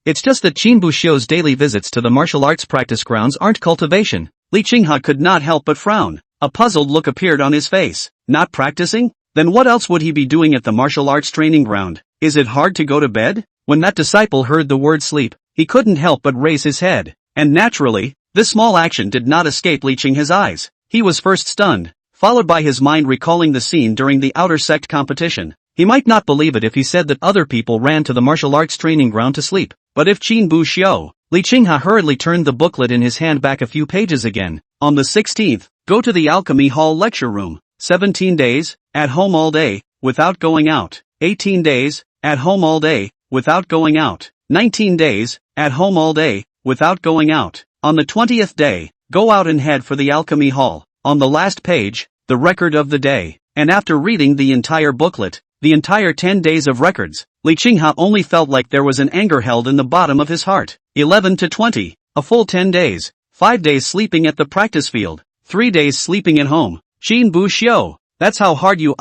It's just that Qin Buxiu's daily visits to the martial arts practice grounds aren't cultivation. Li Qinghao could not help but frown. A puzzled look appeared on his face. Not practicing? Then what else would he be doing at the martial arts training ground? Is it hard to go to bed? When that disciple heard the word sleep, he couldn't help but raise his head. And naturally, this small action did not escape Li Qing's eyes. He was first stunned, followed by his mind recalling the scene during the outer sect competition. He might not believe it if he said that other people ran to the martial arts training ground to sleep. But if Qin Buxiu, Li Qingha hurriedly turned the booklet in his hand back a few pages again. On the 16th, go to the Alchemy Hall lecture room. 17 days, at home all day, without going out. 18 days, at home all day, without going out. 19 days, at home all day, without going out. On the 20th day, go out and head for the Alchemy Hall. On the last page, the record of the day. And after reading the entire booklet, the entire 10 days of records, Li Qingha only felt like there was an anger held in the bottom of his heart. 11 to 20, a full 10 days, 5 days sleeping at the practice field, 3 days sleeping at home. Qin Buxiu, that's how hard you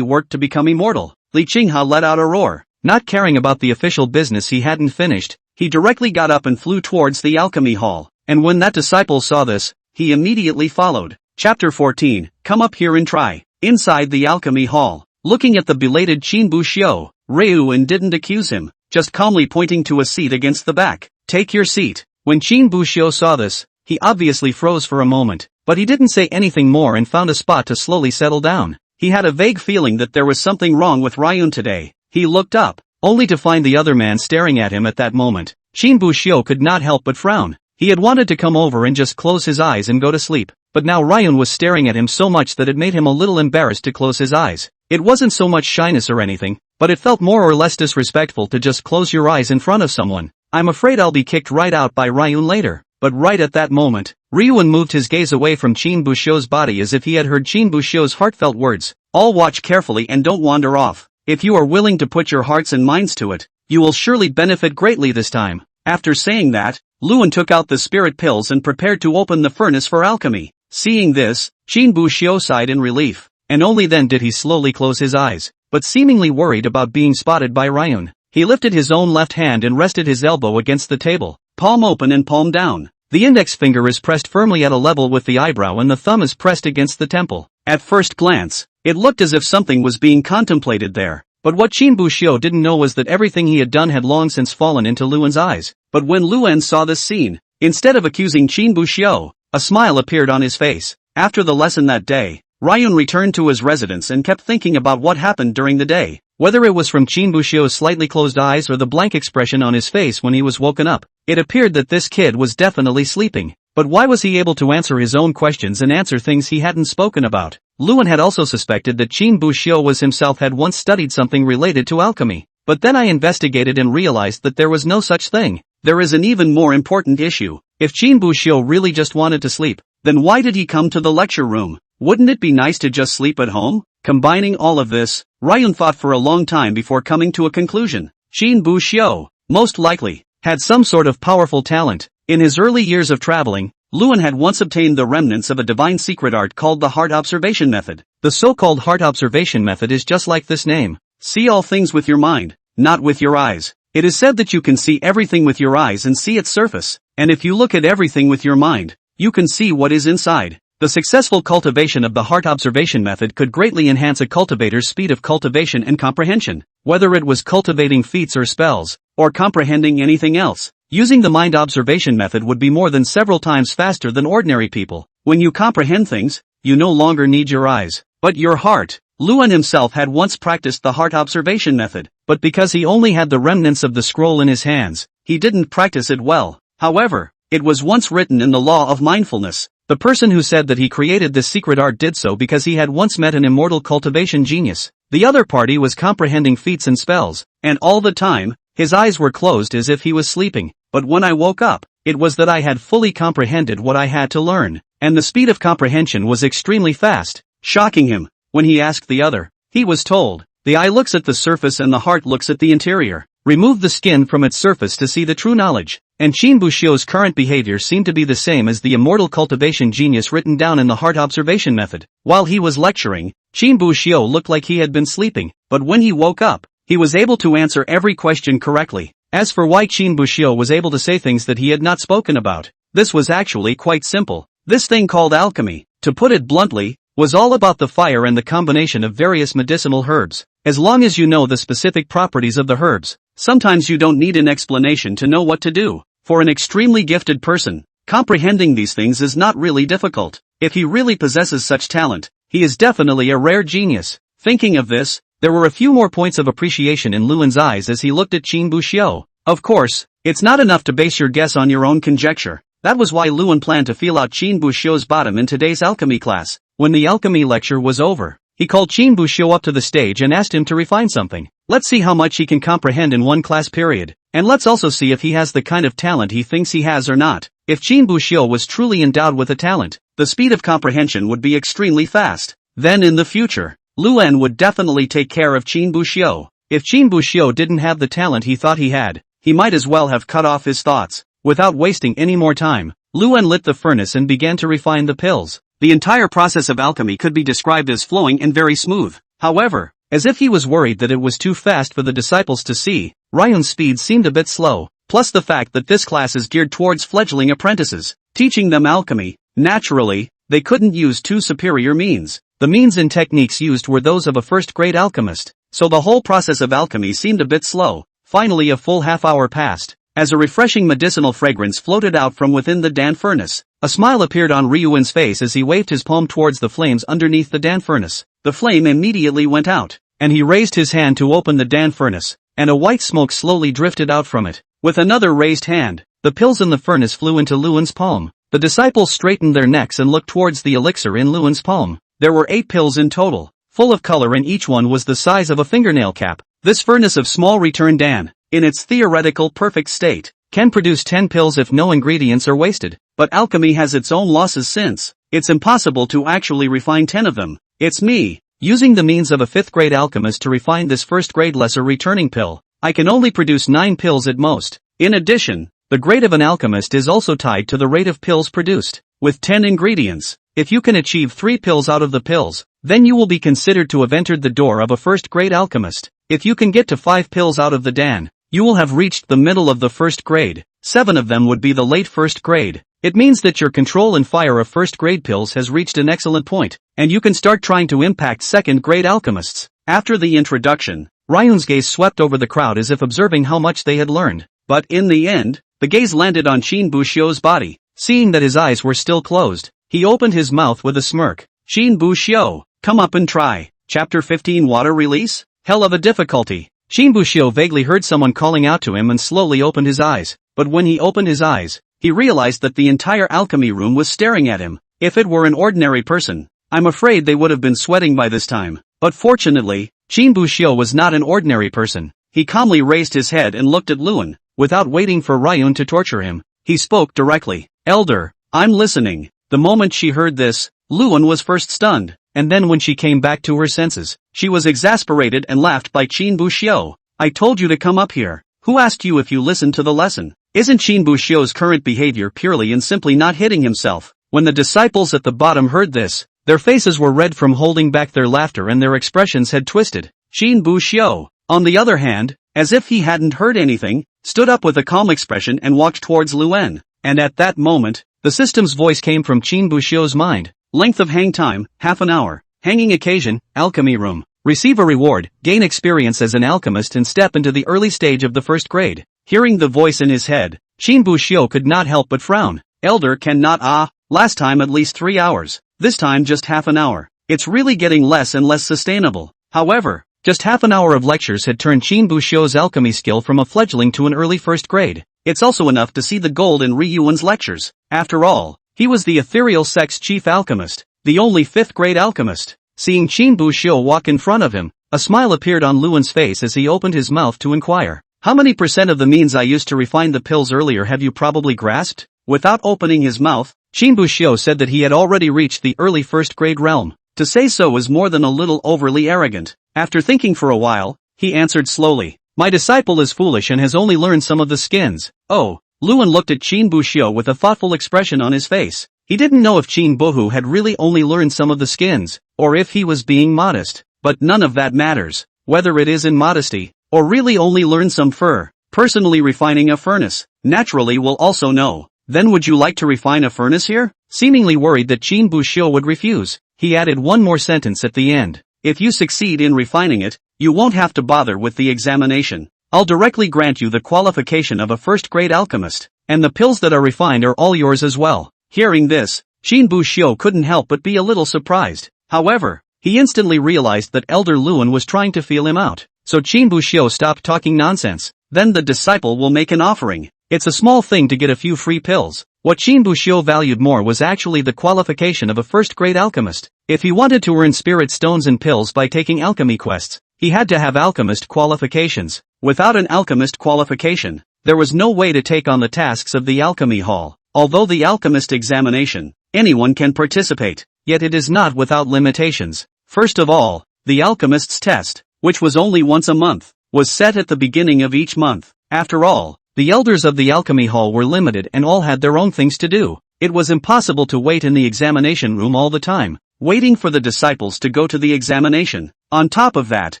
worked to become immortal. Li Qingha let out a roar. Not caring about the official business he hadn't finished, he directly got up and flew towards the Alchemy Hall. And when that disciple saw this, he immediately followed. Chapter 14, come up here and try. Inside the Alchemy Hall, Looking at the belated Qin Buxiu, Reuyuan didn't accuse him, just calmly pointing to a seat against the back. "Take your seat." When Qin Buxiu saw this, he obviously froze for a moment, but he didn't say anything more and found a spot to slowly settle down. He had a vague feeling that there was something wrong with Reuyuan today. He looked up, only to find the other man staring at him at that moment. Qin Buxiu could not help but frown. He had wanted to come over and just close his eyes and go to sleep, but now Reuyuan was staring at him so much that it made him a little embarrassed to close his eyes. It wasn't so much shyness or anything, but it felt more or less disrespectful to just close your eyes in front of someone. "I'm afraid I'll be kicked right out by Reuyuan later." But right at that moment, Reuyuan moved his gaze away from Qin Buxiu's body as if he had heard Qin Buxiu's heartfelt words. "All watch carefully and don't wander off. If you are willing to put your hearts and minds to it, you will surely benefit greatly this time." After saying that, Luan took out the spirit pills and prepared to open the furnace for alchemy. Seeing this, Qin Buxiu sighed in relief, and only then did he slowly close his eyes, but seemingly worried about being spotted by Reuyuan. He lifted his own left hand and rested his elbow against the table, palm open and palm down. The index finger is pressed firmly at a level with the eyebrow and the thumb is pressed against the temple. At first glance, it looked as if something was being contemplated there. But what Qin Buxiu didn't know was that everything he had done had long since fallen into Luan's eyes. But when Luan saw this scene, instead of accusing Qin Buxiu, a smile appeared on his face. After the lesson that day, Reuyuan returned to his residence and kept thinking about what happened during the day. Whether it was from Qin Buxiu's slightly closed eyes or the blank expression on his face when he was woken up, it appeared that this kid was definitely sleeping. But why was he able to answer his own questions and answer things he hadn't spoken about? Luan had also suspected that Qin Buxiu was himself had once studied something related to alchemy. But then I investigated and realized that there was no such thing. There is an even more important issue. If Qin Buxiu really just wanted to sleep, then why did he come to the lecture room? Wouldn't it be nice to just sleep at home? Combining all of this, Reuyuan thought for a long time before coming to a conclusion. Qin Buxiu, most likely, had some sort of powerful talent. In his early years of traveling, Luan had once obtained the remnants of a divine secret art called the heart observation method. The so-called heart observation method is just like this name. See all things with your mind, not with your eyes. It is said that you can see everything with your eyes and see its surface, and if you look at everything with your mind, you can see what is inside. The successful cultivation of the heart observation method could greatly enhance a cultivator's speed of cultivation and comprehension, whether it was cultivating feats or spells, or comprehending anything else. Using the mind observation method would be more than several times faster than ordinary people. When you comprehend things, you no longer need your eyes, but your heart. Luan himself had once practiced the heart observation method, but because he only had the remnants of the scroll in his hands, he didn't practice it well. However, it was once written in the law of mindfulness. The person who said that he created this secret art did so because he had once met an immortal cultivation genius. The other party was comprehending feats and spells, and all the time, his eyes were closed as if he was sleeping. But when I woke up, it was that I had fully comprehended what I had to learn, and the speed of comprehension was extremely fast. Shocking him, when he asked the other, he was told, the eye looks at the surface and the heart looks at the interior. Remove the skin from its surface to see the true knowledge. And Qin Buxiu's current behavior seemed to be the same as the immortal cultivation genius written down in the heart observation method. While he was lecturing, Qin Buxiu looked like he had been sleeping, but when he woke up, he was able to answer every question correctly. As for why Qin Buxiu was able to say things that he had not spoken about, this was actually quite simple. This thing called alchemy, to put it bluntly, was all about the fire and the combination of various medicinal herbs. As long as you know the specific properties of the herbs, sometimes you don't need an explanation to know what to do. For an extremely gifted person, comprehending these things is not really difficult. If he really possesses such talent, he is definitely a rare genius. Thinking of this, there were a few more points of appreciation in Luan's eyes as he looked at Qin Buxiu. Of course, it's not enough to base your guess on your own conjecture. That was why Luan planned to feel out Qin Buxiu's bottom in today's alchemy class. When the alchemy lecture was over, he called Qin Buxiu up to the stage and asked him to refine something. Let's see how much he can comprehend in one class period, and let's also see if he has the kind of talent he thinks he has or not. If Qin Buxiu was truly endowed with a talent, the speed of comprehension would be extremely fast. Then in the future, Luan would definitely take care of Qin Buxiu. If Qin Buxiu didn't have the talent he thought he had, he might as well have cut off his thoughts. Without wasting any more time, Luan lit the furnace and began to refine the pills. The entire process of alchemy could be described as flowing and very smooth. However, as if he was worried that it was too fast for the disciples to see, Reuyuan's speed seemed a bit slow, plus the fact that this class is geared towards fledgling apprentices, teaching them alchemy. Naturally, they couldn't use too superior means. The means and techniques used were those of a first-grade alchemist, so the whole process of alchemy seemed a bit slow. Finally a full half-hour passed, as a refreshing medicinal fragrance floated out from within the Dan furnace. A smile appeared on Ryuan's face as he waved his palm towards the flames underneath the Dan furnace. The flame immediately went out, and he raised his hand to open the Dan furnace, and a white smoke slowly drifted out from it. With another raised hand, the pills in the furnace flew into Luan's palm. The disciples straightened their necks and looked towards the elixir in Luan's palm. There were 8 pills in total, full of color, and each one was the size of a fingernail cap. This furnace of small return Dan, in its theoretical perfect state, can produce 10 pills if no ingredients are wasted. But alchemy has its own losses since it's impossible to actually refine 10 of them. It's me, using the means of a 5th grade alchemist to refine this 1st grade lesser returning pill. I can only produce 9 pills at most. In addition, the grade of an alchemist is also tied to the rate of pills produced. With 10 ingredients, if you can achieve 3 pills out of the pills, then you will be considered to have entered the door of a 1st grade alchemist. If you can get to 5 pills out of the Dan, you will have reached the middle of the 1st grade. 7 of them would be the late 1st grade. It means that your control and fire of 1st grade pills has reached an excellent point, and you can start trying to impact 2nd grade alchemists. After the introduction, Ryun's gaze swept over the crowd as if observing how much they had learned. But in the end, the gaze landed on Qin Buxiu's body. Seeing that his eyes were still closed, he opened his mouth with a smirk. Qin Buxiu, come up and try. Chapter 15 Water Release? Hell of a difficulty. Qin Buxiu vaguely heard someone calling out to him and slowly opened his eyes. But when he opened his eyes, he realized that the entire alchemy room was staring at him. If it were an ordinary person, I'm afraid they would have been sweating by this time. But fortunately, Qin Buxiu was not an ordinary person. He calmly raised his head and looked at Luan. Without waiting for Ryun to torture him, he spoke directly. Elder, I'm listening. The moment she heard this, Luan was first stunned, and then when she came back to her senses, she was exasperated and laughed by Qin Buxiu. I told you to come up here. Who asked you if you listened to the lesson? Isn't Qin Buxiu's current behavior purely and simply not hitting himself? When the disciples at the bottom heard this, their faces were red from holding back their laughter and their expressions had twisted. Qin Buxiu, on the other hand, as if he hadn't heard anything, stood up with a calm expression and walked towards Luan. And at that moment, the system's voice came from Qin Buxiu's mind. Length of hang time, half an hour. Hanging occasion, alchemy room. Receive a reward, gain experience as an alchemist and step into the early stage of the 1st grade. Hearing the voice in his head, Qin Buxiu could not help but frown. Elder cannot last time at least 3 hours. This time just half an hour. It's really getting less and less sustainable. However, just half an hour of lectures had turned Qin Buxiu's alchemy skill from a fledgling to an early 1st grade. It's also enough to see the gold in Ryuan's lectures. After all, he was the ethereal sect's chief alchemist, the only 5th grade alchemist. Seeing Qin Buxiu walk in front of him, a smile appeared on Luan's face as he opened his mouth to inquire. How many % of the means I used to refine the pills earlier have you probably grasped? Without opening his mouth, Qin Buxiu said that he had already reached the early 1st grade realm. To say so was more than a little overly arrogant. After thinking for a while, he answered slowly. My disciple is foolish and has only learned some of the skins. Oh, Luan looked at Qin Buxiu with a thoughtful expression on his face. He didn't know if Qin Bohu had really only learned some of the skins, or if he was being modest. But none of that matters, whether it is in modesty, or really only learn some fur. Personally refining a furnace, naturally will also know. Then would you like to refine a furnace here? Seemingly worried that Qin Buxiu would refuse, he added one more sentence at the end. If you succeed in refining it, you won't have to bother with the examination. I'll directly grant you the qualification of a 1st grade alchemist, and the pills that are refined are all yours as well. Hearing this, Qin Buxiu couldn't help but be a little surprised. However, he instantly realized that Elder Luan was trying to feel him out. So Qin Buxiu stopped talking nonsense. Then the disciple will make an offering. It's a small thing to get a few free pills. What Qin Buxiu valued more was actually the qualification of a 1st grade alchemist. If he wanted to earn spirit stones and pills by taking alchemy quests, he had to have alchemist qualifications. Without an alchemist qualification, there was no way to take on the tasks of the alchemy hall. Although the alchemist examination, anyone can participate, yet it is not without limitations. First of all, the alchemist's test, which was only once a month, was set at the beginning of each month. After all, the elders of the alchemy hall were limited and all had their own things to do. It was impossible to wait in the examination room all the time, waiting for the disciples to go to the examination. On top of that,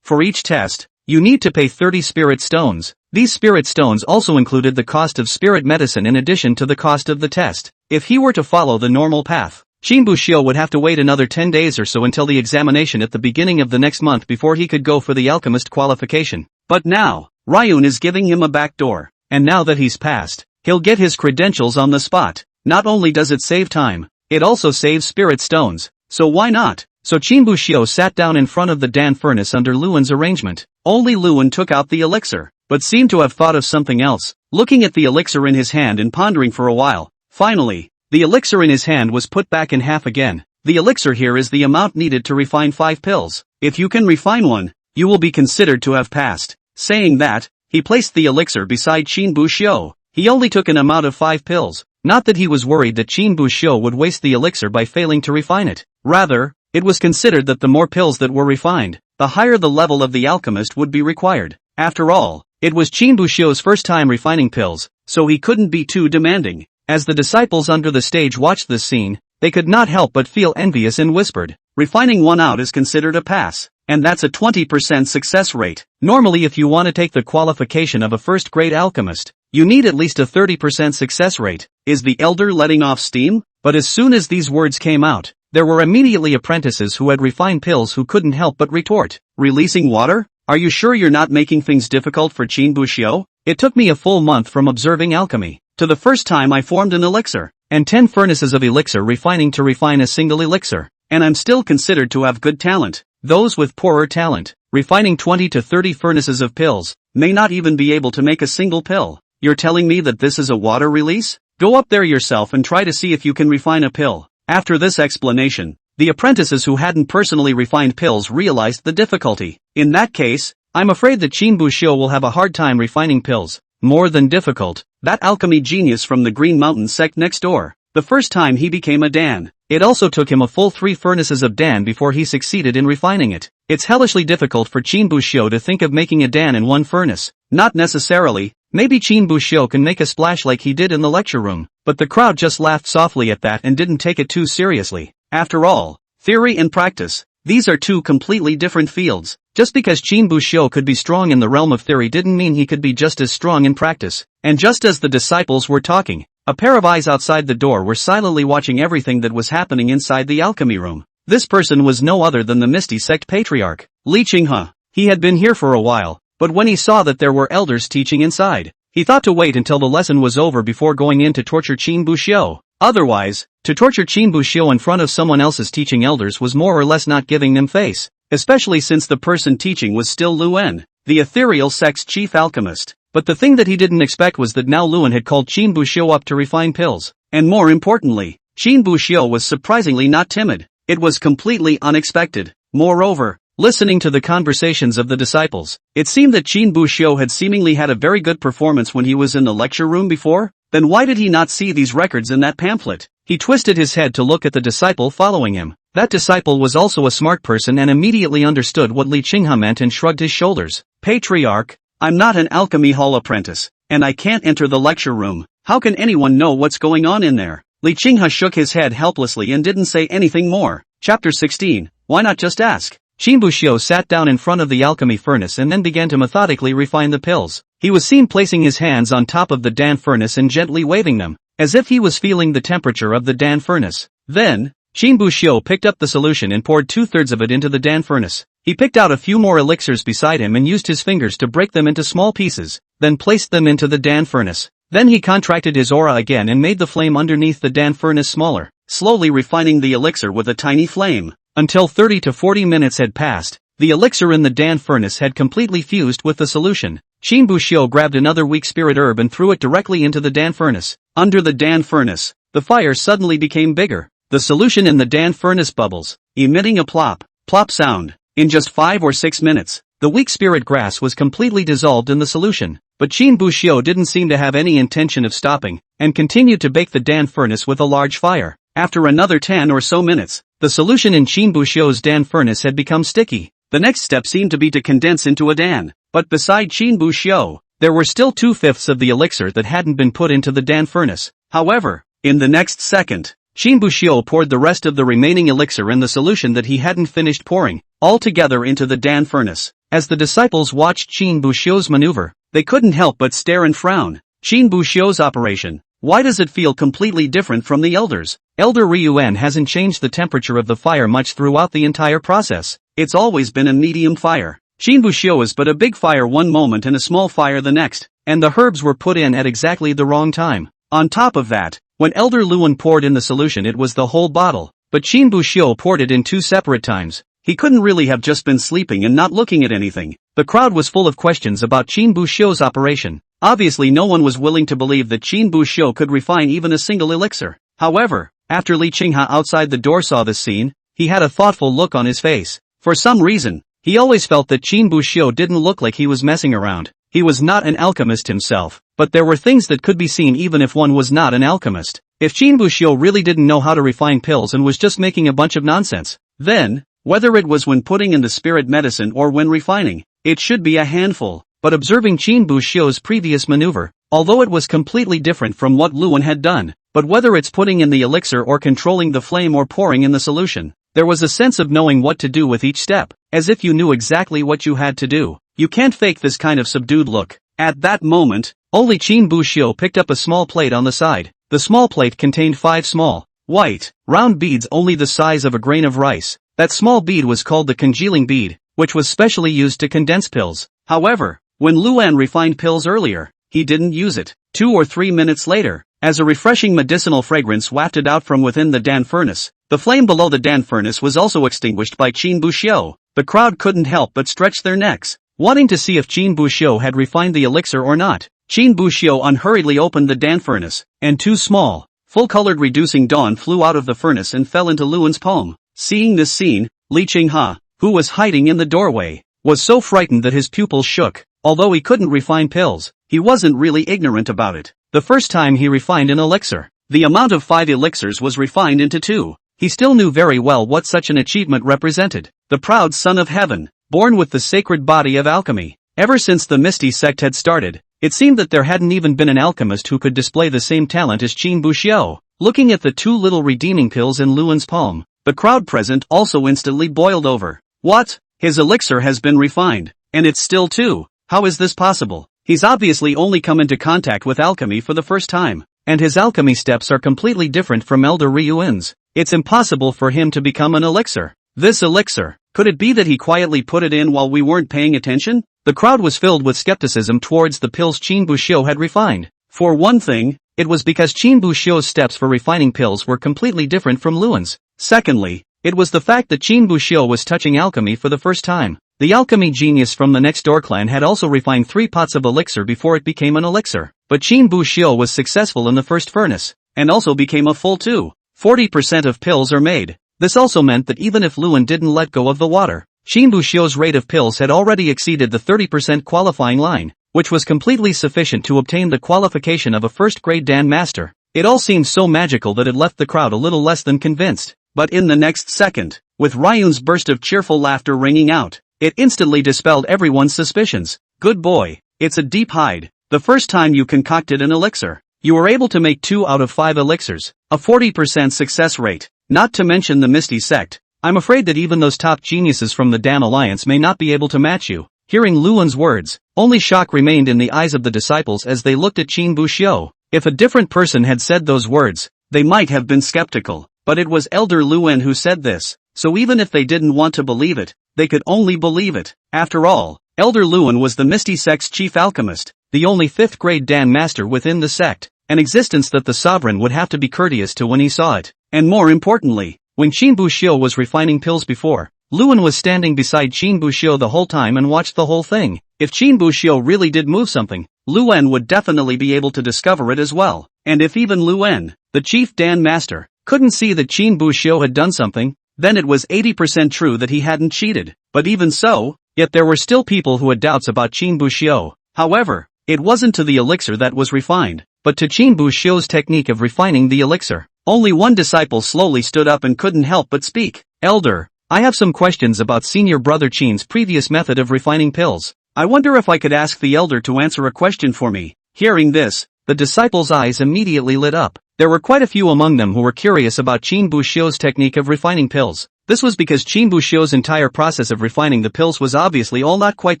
for each test, you need to pay 30 spirit stones. These spirit stones also included the cost of spirit medicine in addition to the cost of the test. If he were to follow the normal path, Qin Buxiu would have to wait another 10 days or so until the examination at the beginning of the next month before he could go for the alchemist qualification. But now, Ryun is giving him a backdoor. And now that he's passed, he'll get his credentials on the spot. Not only does it save time, it also saves spirit stones. So why not? So Qin Buxiu sat down in front of the Dan furnace under Luan's arrangement. Only Luan took out the elixir, but seemed to have thought of something else, looking at the elixir in his hand and pondering for a while. Finally, the elixir in his hand was put back in half again. The elixir here is the amount needed to refine 5 pills. If you can refine one, you will be considered to have passed. Saying that, he placed the elixir beside Qin Buxiu. He only took an amount of 5 pills. Not that he was worried that Qin Buxiu would waste the elixir by failing to refine it. Rather, it was considered that the more pills that were refined, the higher the level of the alchemist would be required. After all, it was Qin Buxiu's first time refining pills, so he couldn't be too demanding. As the disciples under the stage watched this scene, they could not help but feel envious and whispered, "Refining one out is considered a pass, and that's a 20% success rate. Normally if you want to take the qualification of a first-grade alchemist, you need at least a 30% success rate." Is the elder letting off steam? But as soon as these words came out, there were immediately apprentices who had refined pills who couldn't help but retort, "Releasing water? Are you sure you're not making things difficult for Qin Buxiu? It took me a full month from observing alchemy to the first time I formed an elixir, and 10 furnaces of elixir refining to refine a single elixir, and I'm still considered to have good talent. Those with poorer talent, refining 20 to 30 furnaces of pills, may not even be able to make a single pill. You're telling me that this is a water release? Go up there yourself and try to see if you can refine a pill." After this explanation, the apprentices who hadn't personally refined pills realized the difficulty. In that case, I'm afraid that Qin Buxiu will have a hard time refining pills. More than difficult, that alchemy genius from the Green Mountain sect next door. The first time he became a Dan, it also took him a full 3 furnaces of Dan before he succeeded in refining it. It's hellishly difficult for Qin Buxiu to think of making a Dan in one furnace. Not necessarily. Maybe Qin Buxiu can make a splash like he did in the lecture room, but the crowd just laughed softly at that and didn't take it too seriously. After all, theory and practice, these are two completely different fields. Just because Qin Buxiu could be strong in the realm of theory didn't mean he could be just as strong in practice. And just as the disciples were talking, a pair of eyes outside the door were silently watching everything that was happening inside the alchemy room. This person was no other than the Misty Sect patriarch, Li Qinghe. He had been here for a while, but when he saw that there were elders teaching inside, he thought to wait until the lesson was over before going in to torture Qin Buxiu. Otherwise, to torture Qin Buxiu in front of someone else's teaching elders was more or less not giving them face, especially since the person teaching was still Luan, the ethereal sect's chief alchemist. But the thing that he didn't expect was that now Luan had called Qin Buxiu up to refine pills, and more importantly, Qin Buxiu was surprisingly not timid. It was completely unexpected. Moreover, listening to the conversations of the disciples, it seemed that Qin Buxiu had seemingly had a very good performance when he was in the lecture room before. Then why did he not see these records in that pamphlet? He twisted his head to look at the disciple following him. That disciple was also a smart person and immediately understood what Li Qinghe meant and shrugged his shoulders. "Patriarch, I'm not an alchemy hall apprentice, and I can't enter the lecture room. How can anyone know what's going on in there?" Li Qinghe shook his head helplessly and didn't say anything more. Chapter 16, Why not just ask? Qin Buxiu sat down in front of the alchemy furnace and then began to methodically refine the pills. He was seen placing his hands on top of the Dan furnace and gently waving them, as if he was feeling the temperature of the Dan furnace. Then, Qin Buxiu picked up the solution and poured 2/3 of it into the Dan furnace. He picked out a few more elixirs beside him and used his fingers to break them into small pieces, then placed them into the Dan furnace. Then he contracted his aura again and made the flame underneath the Dan furnace smaller, slowly refining the elixir with a tiny flame. Until 30 to 40 minutes had passed, the elixir in the Dan furnace had completely fused with the solution. Qin Buxiu grabbed another weak spirit herb and threw it directly into the Dan furnace. Under the Dan furnace, the fire suddenly became bigger. The solution in the Dan furnace bubbles, emitting a plop, plop sound. In just 5 or 6 minutes, the weak spirit grass was completely dissolved in the solution. But Qin Buxiu didn't seem to have any intention of stopping, and continued to bake the Dan furnace with a large fire. After another 10 or so minutes, the solution in Qin Buxiu's Dan furnace had become sticky. The next step seemed to be to condense into a Dan. But beside Qin Buxiu, there were still 2/5 of the elixir that hadn't been put into the Dan furnace. However, in the next second, Qin Buxiu poured the rest of the remaining elixir in the solution that he hadn't finished pouring, all together into the Dan furnace. As the disciples watched Qin Buxiu's maneuver, they couldn't help but stare and frown. Qin Buxiu's operation Why does it feel completely different from the elders? Elder Ryuan hasn't changed the temperature of the fire much throughout the entire process. It's always been a medium fire. Shinbushio is but a big fire one moment and a small fire the next, and the herbs were put in at exactly the wrong time. On top of that, when Elder Luan poured in the solution it was the whole bottle, but Shinbushio poured it in 2 separate times. He couldn't really have just been sleeping and not looking at anything. The crowd was full of questions about Shinbushio's operation. Obviously no one was willing to believe that Shinbushio could refine even a single elixir. However, after Li Qingha outside the door saw this scene, he had a thoughtful look on his face. For some reason, he always felt that Shinbushio didn't look like he was messing around. He was not an alchemist himself, but there were things that could be seen even if one was not an alchemist. If Shinbushio really didn't know how to refine pills and was just making a bunch of nonsense, then, whether it was when putting in the spirit medicine or when refining, it should be a handful. But observing Shinbushio's previous maneuver, although it was completely different from what Luan had done, but whether it's putting in the elixir or controlling the flame or pouring in the solution, there was a sense of knowing what to do with each step, as if you knew exactly what you had to do. You can't fake this kind of subdued look. At that moment, only Shinbushio picked up a small plate on the side. The small plate contained 5 small, white, round beads only the size of a grain of rice. That small bead was called the congealing bead, which was specially used to condense pills. However, when Luan refined pills earlier, he didn't use it. 2 or 3 minutes later, as a refreshing medicinal fragrance wafted out from within the Dan furnace, the flame below the Dan furnace was also extinguished by Shinbushio. The crowd couldn't help but stretch their necks, wanting to see if Shinbushio had refined the elixir or not. Shinbushio unhurriedly opened the Dan furnace, and 2 small, full-colored reducing dawn flew out of the furnace and fell into Luan's palm. Seeing this scene, Li Qingha, who was hiding in the doorway, was so frightened that his pupils shook. Although he couldn't refine pills, he wasn't really ignorant about it. The first time he refined an elixir, the amount of 5 elixirs was refined into 2. He still knew very well what such an achievement represented. The proud son of heaven, born with the sacred body of alchemy. Ever since the Misty sect had started, it seemed that there hadn't even been an alchemist who could display the same talent as Shinbushio. Looking at the 2 little redeeming pills in Luan's palm, the crowd present also instantly boiled over. What? His elixir has been refined, and it's still 2. How is this possible? He's obviously only come into contact with alchemy for the first time, and his alchemy steps are completely different from Elder Ryuan's. It's impossible for him to become an elixir. This elixir, could it be that he quietly put it in while we weren't paying attention? The crowd was filled with skepticism towards the pills Shinbushio had refined. For one thing, it was because Shinbushio's steps for refining pills were completely different from Luan's. Secondly, it was the fact that Shinbushio was touching alchemy for the first time. The alchemy genius from the next door clan had also refined 3 pots of elixir before it became an elixir, but Shinbushio was successful in the first furnace, and also became a full 2. 40% of pills are made. This also meant that even if Luan didn't let go of the water, Shinbushio's rate of pills had already exceeded the 30% qualifying line, which was completely sufficient to obtain the qualification of a first-grade Dan master. It all seemed so magical that it left the crowd a little less than convinced. But in the next second, with Ryun's burst of cheerful laughter ringing out, it instantly dispelled everyone's suspicions. Good boy, it's a deep hide. The first time you concocted an elixir, you were able to make 2 out of 5 elixirs, a 40% success rate, not to mention the Misty sect. I'm afraid that even those top geniuses from the Dan Alliance may not be able to match you. Hearing Luan's words, only shock remained in the eyes of the disciples as they looked at Shinbushio. If a different person had said those words, they might have been skeptical, but it was Elder Luan who said this, so even if they didn't want to believe it, they could only believe it. After all, Elder Luan was the Misty sect's chief alchemist, the only 5th grade Dan master within the sect, an existence that the sovereign would have to be courteous to when he saw it. And more importantly, when Shinbushio was refining pills before, Luan was standing beside Shinbushio the whole time and watched the whole thing. If Shinbushio really did move something, Luan would definitely be able to discover it as well. And if even Luan, the chief Dan master, couldn't see that Shinbushio had done something, then it was 80% true that he hadn't cheated. But even so, yet there were still people who had doubts about Shinbushio. However, it wasn't to the elixir that was refined, but to Shinbushio's technique of refining the elixir. Only one disciple slowly stood up and couldn't help but speak. Elder, I have some questions about Senior Brother Chin's previous method of refining pills. I wonder if I could ask the elder to answer a question for me. Hearing this, the disciples' eyes immediately lit up. There were quite a few among them who were curious about Shinbushio's technique of refining pills. This was because Shinbushio's entire process of refining the pills was obviously all not quite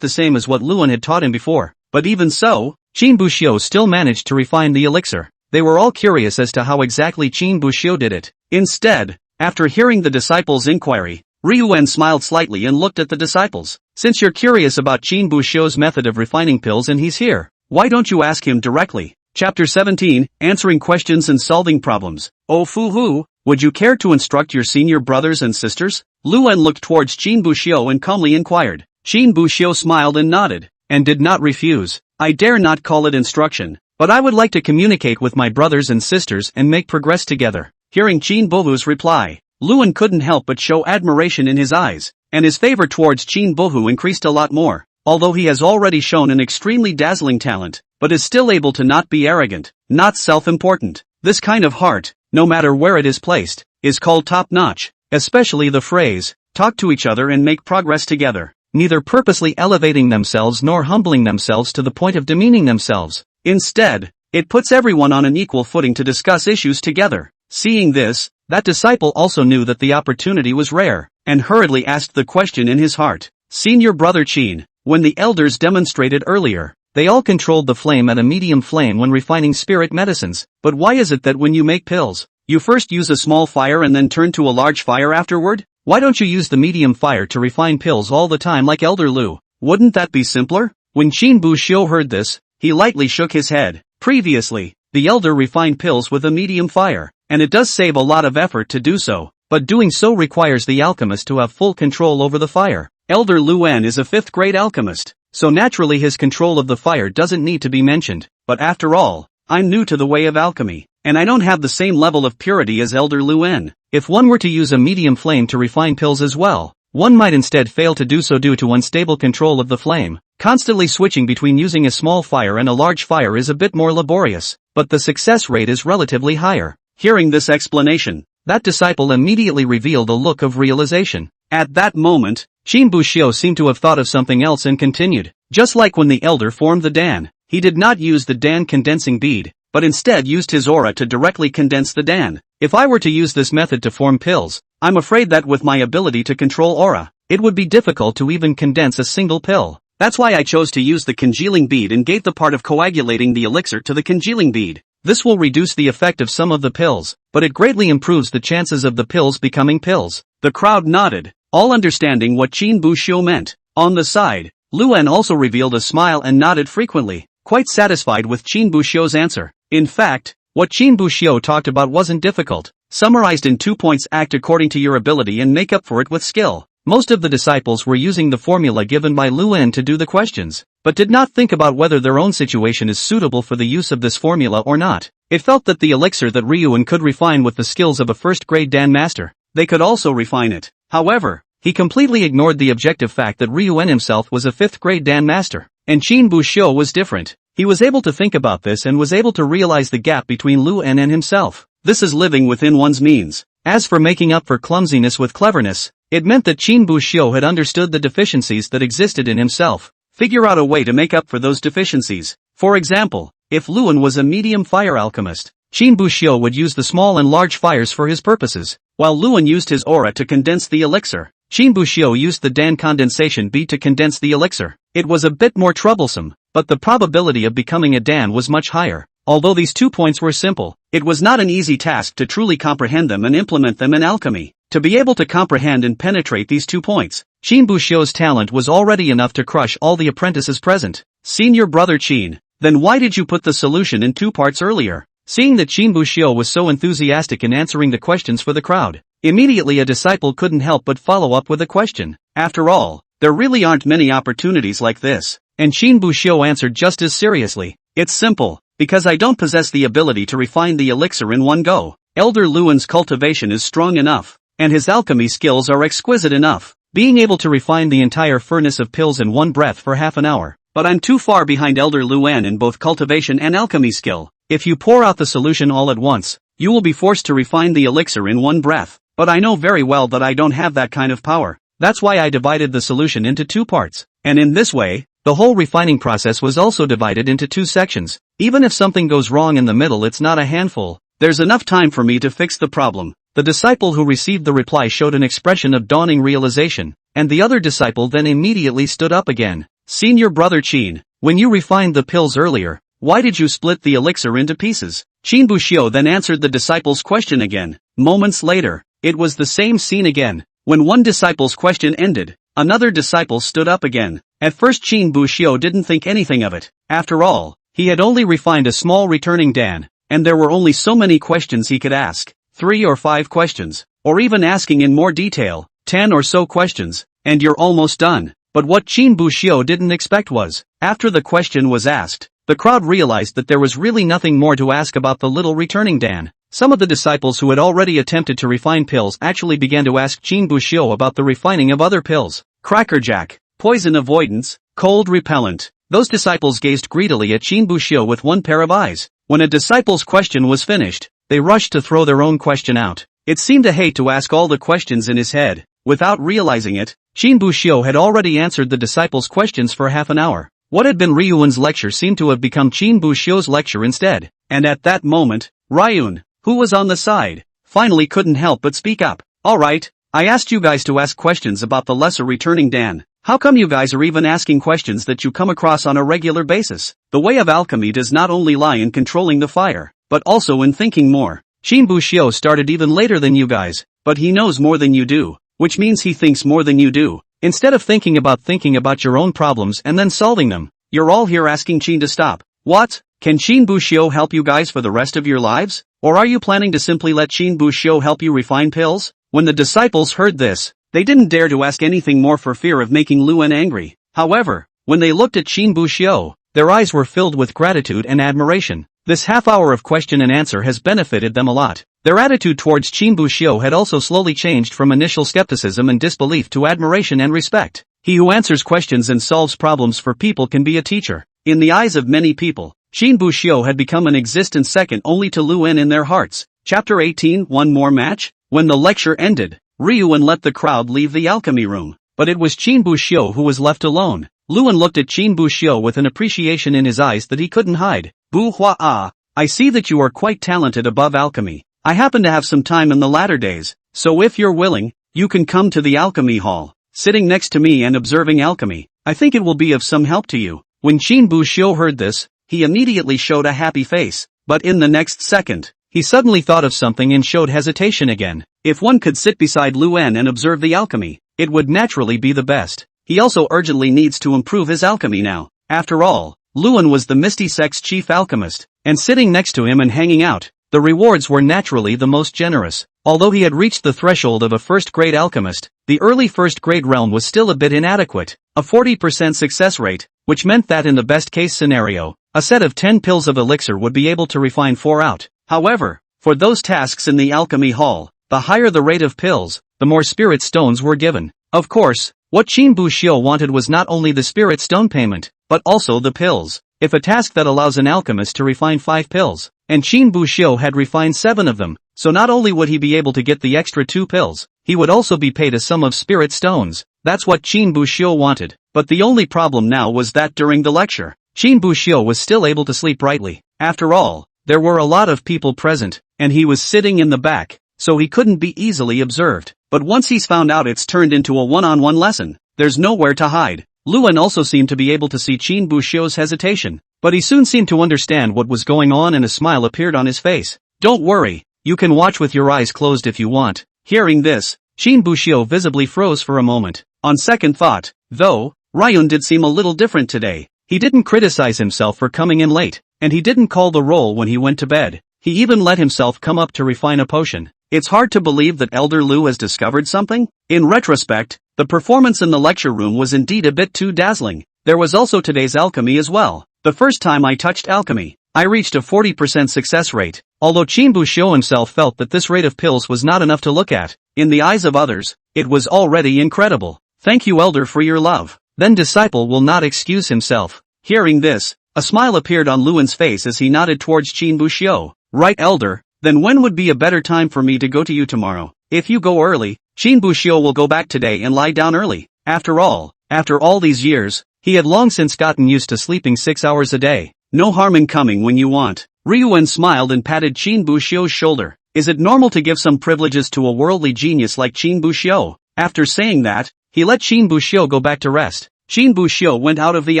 the same as what Luan had taught him before. But even so, Shinbushio still managed to refine the elixir. They were all curious as to how exactly Qin Buxiu did it. Instead, after hearing the disciples' inquiry, Ryuan smiled slightly and looked at the disciples. Since you're curious about Qin Buxiu's method of refining pills and he's here, why don't you ask him directly? Chapter 17, Answering Questions and Solving Problems. Oh Fu-hu, would you care to instruct your senior brothers and sisters? Luan looked towards Qin Buxiu and calmly inquired. Qin Buxiu smiled and nodded, and did not refuse. I dare not call it instruction, but I would like to communicate with my brothers and sisters and make progress together. Hearing Qin Bohu's reply, Luan couldn't help but show admiration in his eyes, and his favor towards Qin Bohu increased a lot more. Although he has already shown an extremely dazzling talent, but is still able to not be arrogant, not self-important. This kind of heart, no matter where it is placed, is called top-notch, especially the phrase, talk to each other and make progress together, neither purposely elevating themselves nor humbling themselves to the point of demeaning themselves. Instead, it puts everyone on an equal footing to discuss issues together. Seeing this, that disciple also knew that the opportunity was rare, and hurriedly asked the question in his heart. Senior brother Qin, when the elders demonstrated earlier, they all controlled the flame at a medium flame when refining spirit medicines, but why is it that when you make pills, you first use a small fire and then turn to a large fire afterward? Why don't you use the medium fire to refine pills all the time like Elder Lu? Wouldn't that be simpler? When Qin Buxiu heard this, he lightly shook his head. Previously, the elder refined pills with a medium fire, and it does save a lot of effort to do so, but doing so requires the alchemist to have full control over the fire. Elder Luan is a 5th grade alchemist, so naturally his control of the fire doesn't need to be mentioned, but after all, I'm new to the way of alchemy, and I don't have the same level of purity as Elder Luan. If one were to use a medium flame to refine pills as well, one might instead fail to do so due to unstable control of the flame. Constantly switching between using a small fire and a large fire is a bit more laborious, but the success rate is relatively higher. Hearing this explanation, that disciple immediately revealed a look of realization. At that moment, Qin Buxiu seemed to have thought of something else and continued. Just like when the elder formed the Dan, he did not use the Dan condensing bead, but instead used his aura to directly condense the Dan. If I were to use this method to form pills, I'm afraid that with my ability to control aura, it would be difficult to even condense a single pill. That's why I chose to use the congealing bead and gave the part of coagulating the elixir to the congealing bead. This will reduce the effect of some of the pills, but it greatly improves the chances of the pills becoming pills. The crowd nodded, all understanding what Qin Buxiu meant. On the side, Luan also revealed a smile and nodded frequently, quite satisfied with Qin Buxiu's answer. In fact, what Qin Buxiu talked about wasn't difficult. Summarized in 2 points: act according to your ability and make up for it with skill. Most of the disciples were using the formula given by Luan to do the questions, but did not think about whether their own situation is suitable for the use of this formula or not. It felt that the elixir that Ryuan could refine with the skills of a 1st grade Dan master, they could also refine it. However, he completely ignored the objective fact that Ryuan himself was a 5th grade Dan master, and Qin Buxiu was different. He was able to think about this and was able to realize the gap between Luan and himself. This is living within one's means. As for making up for clumsiness with cleverness, it meant that Qin Buxiu had understood the deficiencies that existed in himself. Figure out a way to make up for those deficiencies. For example, if Luan was a medium fire alchemist, Qin Buxiu would use the small and large fires for his purposes, while Luan used his aura to condense the elixir. Qin Buxiu used the Dan condensation bead to condense the elixir. It was a bit more troublesome, but the probability of becoming a Dan was much higher. Although these 2 points were simple, it was not an easy task to truly comprehend them and implement them in alchemy. To be able to comprehend and penetrate these 2 points, Qin Buxiu's talent was already enough to crush all the apprentices present. Senior brother Qin, then why did you put the solution in 2 parts earlier? Seeing that Qin Buxiu was so enthusiastic in answering the questions for the crowd, immediately a disciple couldn't help but follow up with a question. After all, there really aren't many opportunities like this. And Qin Buxiu answered just as seriously. It's simple. Because I don't possess the ability to refine the elixir in one go. Elder Luan's cultivation is strong enough, and his alchemy skills are exquisite enough, being able to refine the entire furnace of pills in one breath for half an hour. But I'm too far behind Elder Luan in both cultivation and alchemy skill. If you pour out the solution all at once, you will be forced to refine the elixir in one breath. But I know very well that I don't have that kind of power. That's why I divided the solution into 2 parts. And in this way, the whole refining process was also divided into 2 sections. Even if something goes wrong in the middle, it's not a handful. There's enough time for me to fix the problem. The disciple who received the reply showed an expression of dawning realization, and the other disciple then immediately stood up again. Senior brother Qin, when you refined the pills earlier, why did you split the elixir into pieces? Qin Buxiu then answered the disciple's question again. Moments later, it was the same scene again. When one disciple's question ended, another disciple stood up again. At first Qin Buxiu didn't think anything of it. After all, he had only refined a small returning Dan, and there were only so many questions he could ask. 3 or 5 questions, or even asking in more detail, 10 or so questions, and you're almost done. But what Qin Buxiu didn't expect was, after the question was asked, the crowd realized that there was really nothing more to ask about the little returning Dan. Some of the disciples who had already attempted to refine pills actually began to ask Qin Buxiu about the refining of other pills. Crackerjack, poison avoidance, cold repellent. Those disciples gazed greedily at Qin Buxiu with one pair of eyes. When a disciple's question was finished, they rushed to throw their own question out. It seemed to hate to ask all the questions in his head. Without realizing it, Qin Buxiu had already answered the disciples' questions for half an hour. What had been Ryuan's lecture seemed to have become Qin Buxiu's lecture instead. And at that moment, Ryun, who was on the side, finally couldn't help but speak up. Alright, I asked you guys to ask questions about the lesser returning Dan. How come you guys are even asking questions that you come across on a regular basis? The way of alchemy does not only lie in controlling the fire, but also in thinking more. Qin Buxiu started even later than you guys, but he knows more than you do, which means he thinks more than you do. Instead of thinking about your own problems and then solving them, you're all here asking Qin to stop. What? Can Qin Buxiu help you guys for the rest of your lives? Or are you planning to simply let Qin Buxiu help you refine pills? When the disciples heard this, they didn't dare to ask anything more for fear of making Luan angry. However, when they looked at Qin Buxiu, their eyes were filled with gratitude and admiration. This half hour of question and answer has benefited them a lot. Their attitude towards Qin Buxiu had also slowly changed from initial skepticism and disbelief to admiration and respect. He who answers questions and solves problems for people can be a teacher. In the eyes of many people, Qin Buxiu had become an existence second only to Luan in their hearts. Chapter 18. One more match? When the lecture ended, Ryuan let the crowd leave the alchemy room, but it was Qin Buxiu who was left alone. Luan looked at Qin Buxiu with an appreciation in his eyes that he couldn't hide. Bu Hua Ah, I see that you are quite talented above alchemy. I happen to have some time in the latter days, so if you're willing, you can come to the alchemy hall, sitting next to me and observing alchemy. I think it will be of some help to you. When Qin Buxiu heard this, he immediately showed a happy face, but in the next second, he suddenly thought of something and showed hesitation again. If one could sit beside Luan and observe the alchemy, it would naturally be the best. He also urgently needs to improve his alchemy now. After all, Luan was the Misty Sect's chief alchemist, and sitting next to him and hanging out, the rewards were naturally the most generous. Although he had reached the threshold of a first-grade alchemist, the early first-grade realm was still a bit inadequate. A 40% success rate, which meant that in the best-case scenario, a set of 10 pills of elixir would be able to refine 4 out. However, for those tasks in the alchemy hall, the higher the rate of pills, the more spirit stones were given. Of course, what Qin Buxiu wanted was not only the spirit stone payment, but also the pills. If a task that allows an alchemist to refine 5 pills, and Qin Buxiu had refined 7 of them, so not only would he be able to get the extra 2 pills, he would also be paid a sum of spirit stones. That's what Qin Buxiu wanted. But the only problem now was that during the lecture, Qin Buxiu was still able to sleep brightly. After all, there were a lot of people present, and he was sitting in the back, so he couldn't be easily observed. But once he's found out it's turned into a one-on-one lesson, there's nowhere to hide. Luan also seemed to be able to see Qin Buxiu's hesitation, but he soon seemed to understand what was going on and a smile appeared on his face. Don't worry, you can watch with your eyes closed if you want. Hearing this, Qin Buxiu visibly froze for a moment. On second thought, though, Ryun did seem a little different today. He didn't criticize himself for coming in late, and he didn't call the roll when he went to bed. He even let himself come up to refine a potion. It's hard to believe that Elder Lu has discovered something. In retrospect, the performance in the lecture room was indeed a bit too dazzling. There was also today's alchemy as well. The first time I touched alchemy, I reached a 40% success rate, although Qin Buxiu himself felt that this rate of pills was not enough to look at. In the eyes of others, it was already incredible. Thank you, Elder, for your love. Then disciple will not excuse himself. Hearing this, a smile appeared on Luan's face as he nodded towards Qin Buxiu. Right, Elder, then when would be a better time for me to go to you tomorrow? If you go early, Qin Buxiu will go back today and lie down early. After all these years, he had long since gotten used to sleeping 6 hours a day. No harm in coming when you want. Ryuan smiled and patted Qin Buxiu's shoulder. Is it normal to give some privileges to a worldly genius like Qin Buxiu? After saying that, he let Qin Buxiu go back to rest. Qin Buxiu went out of the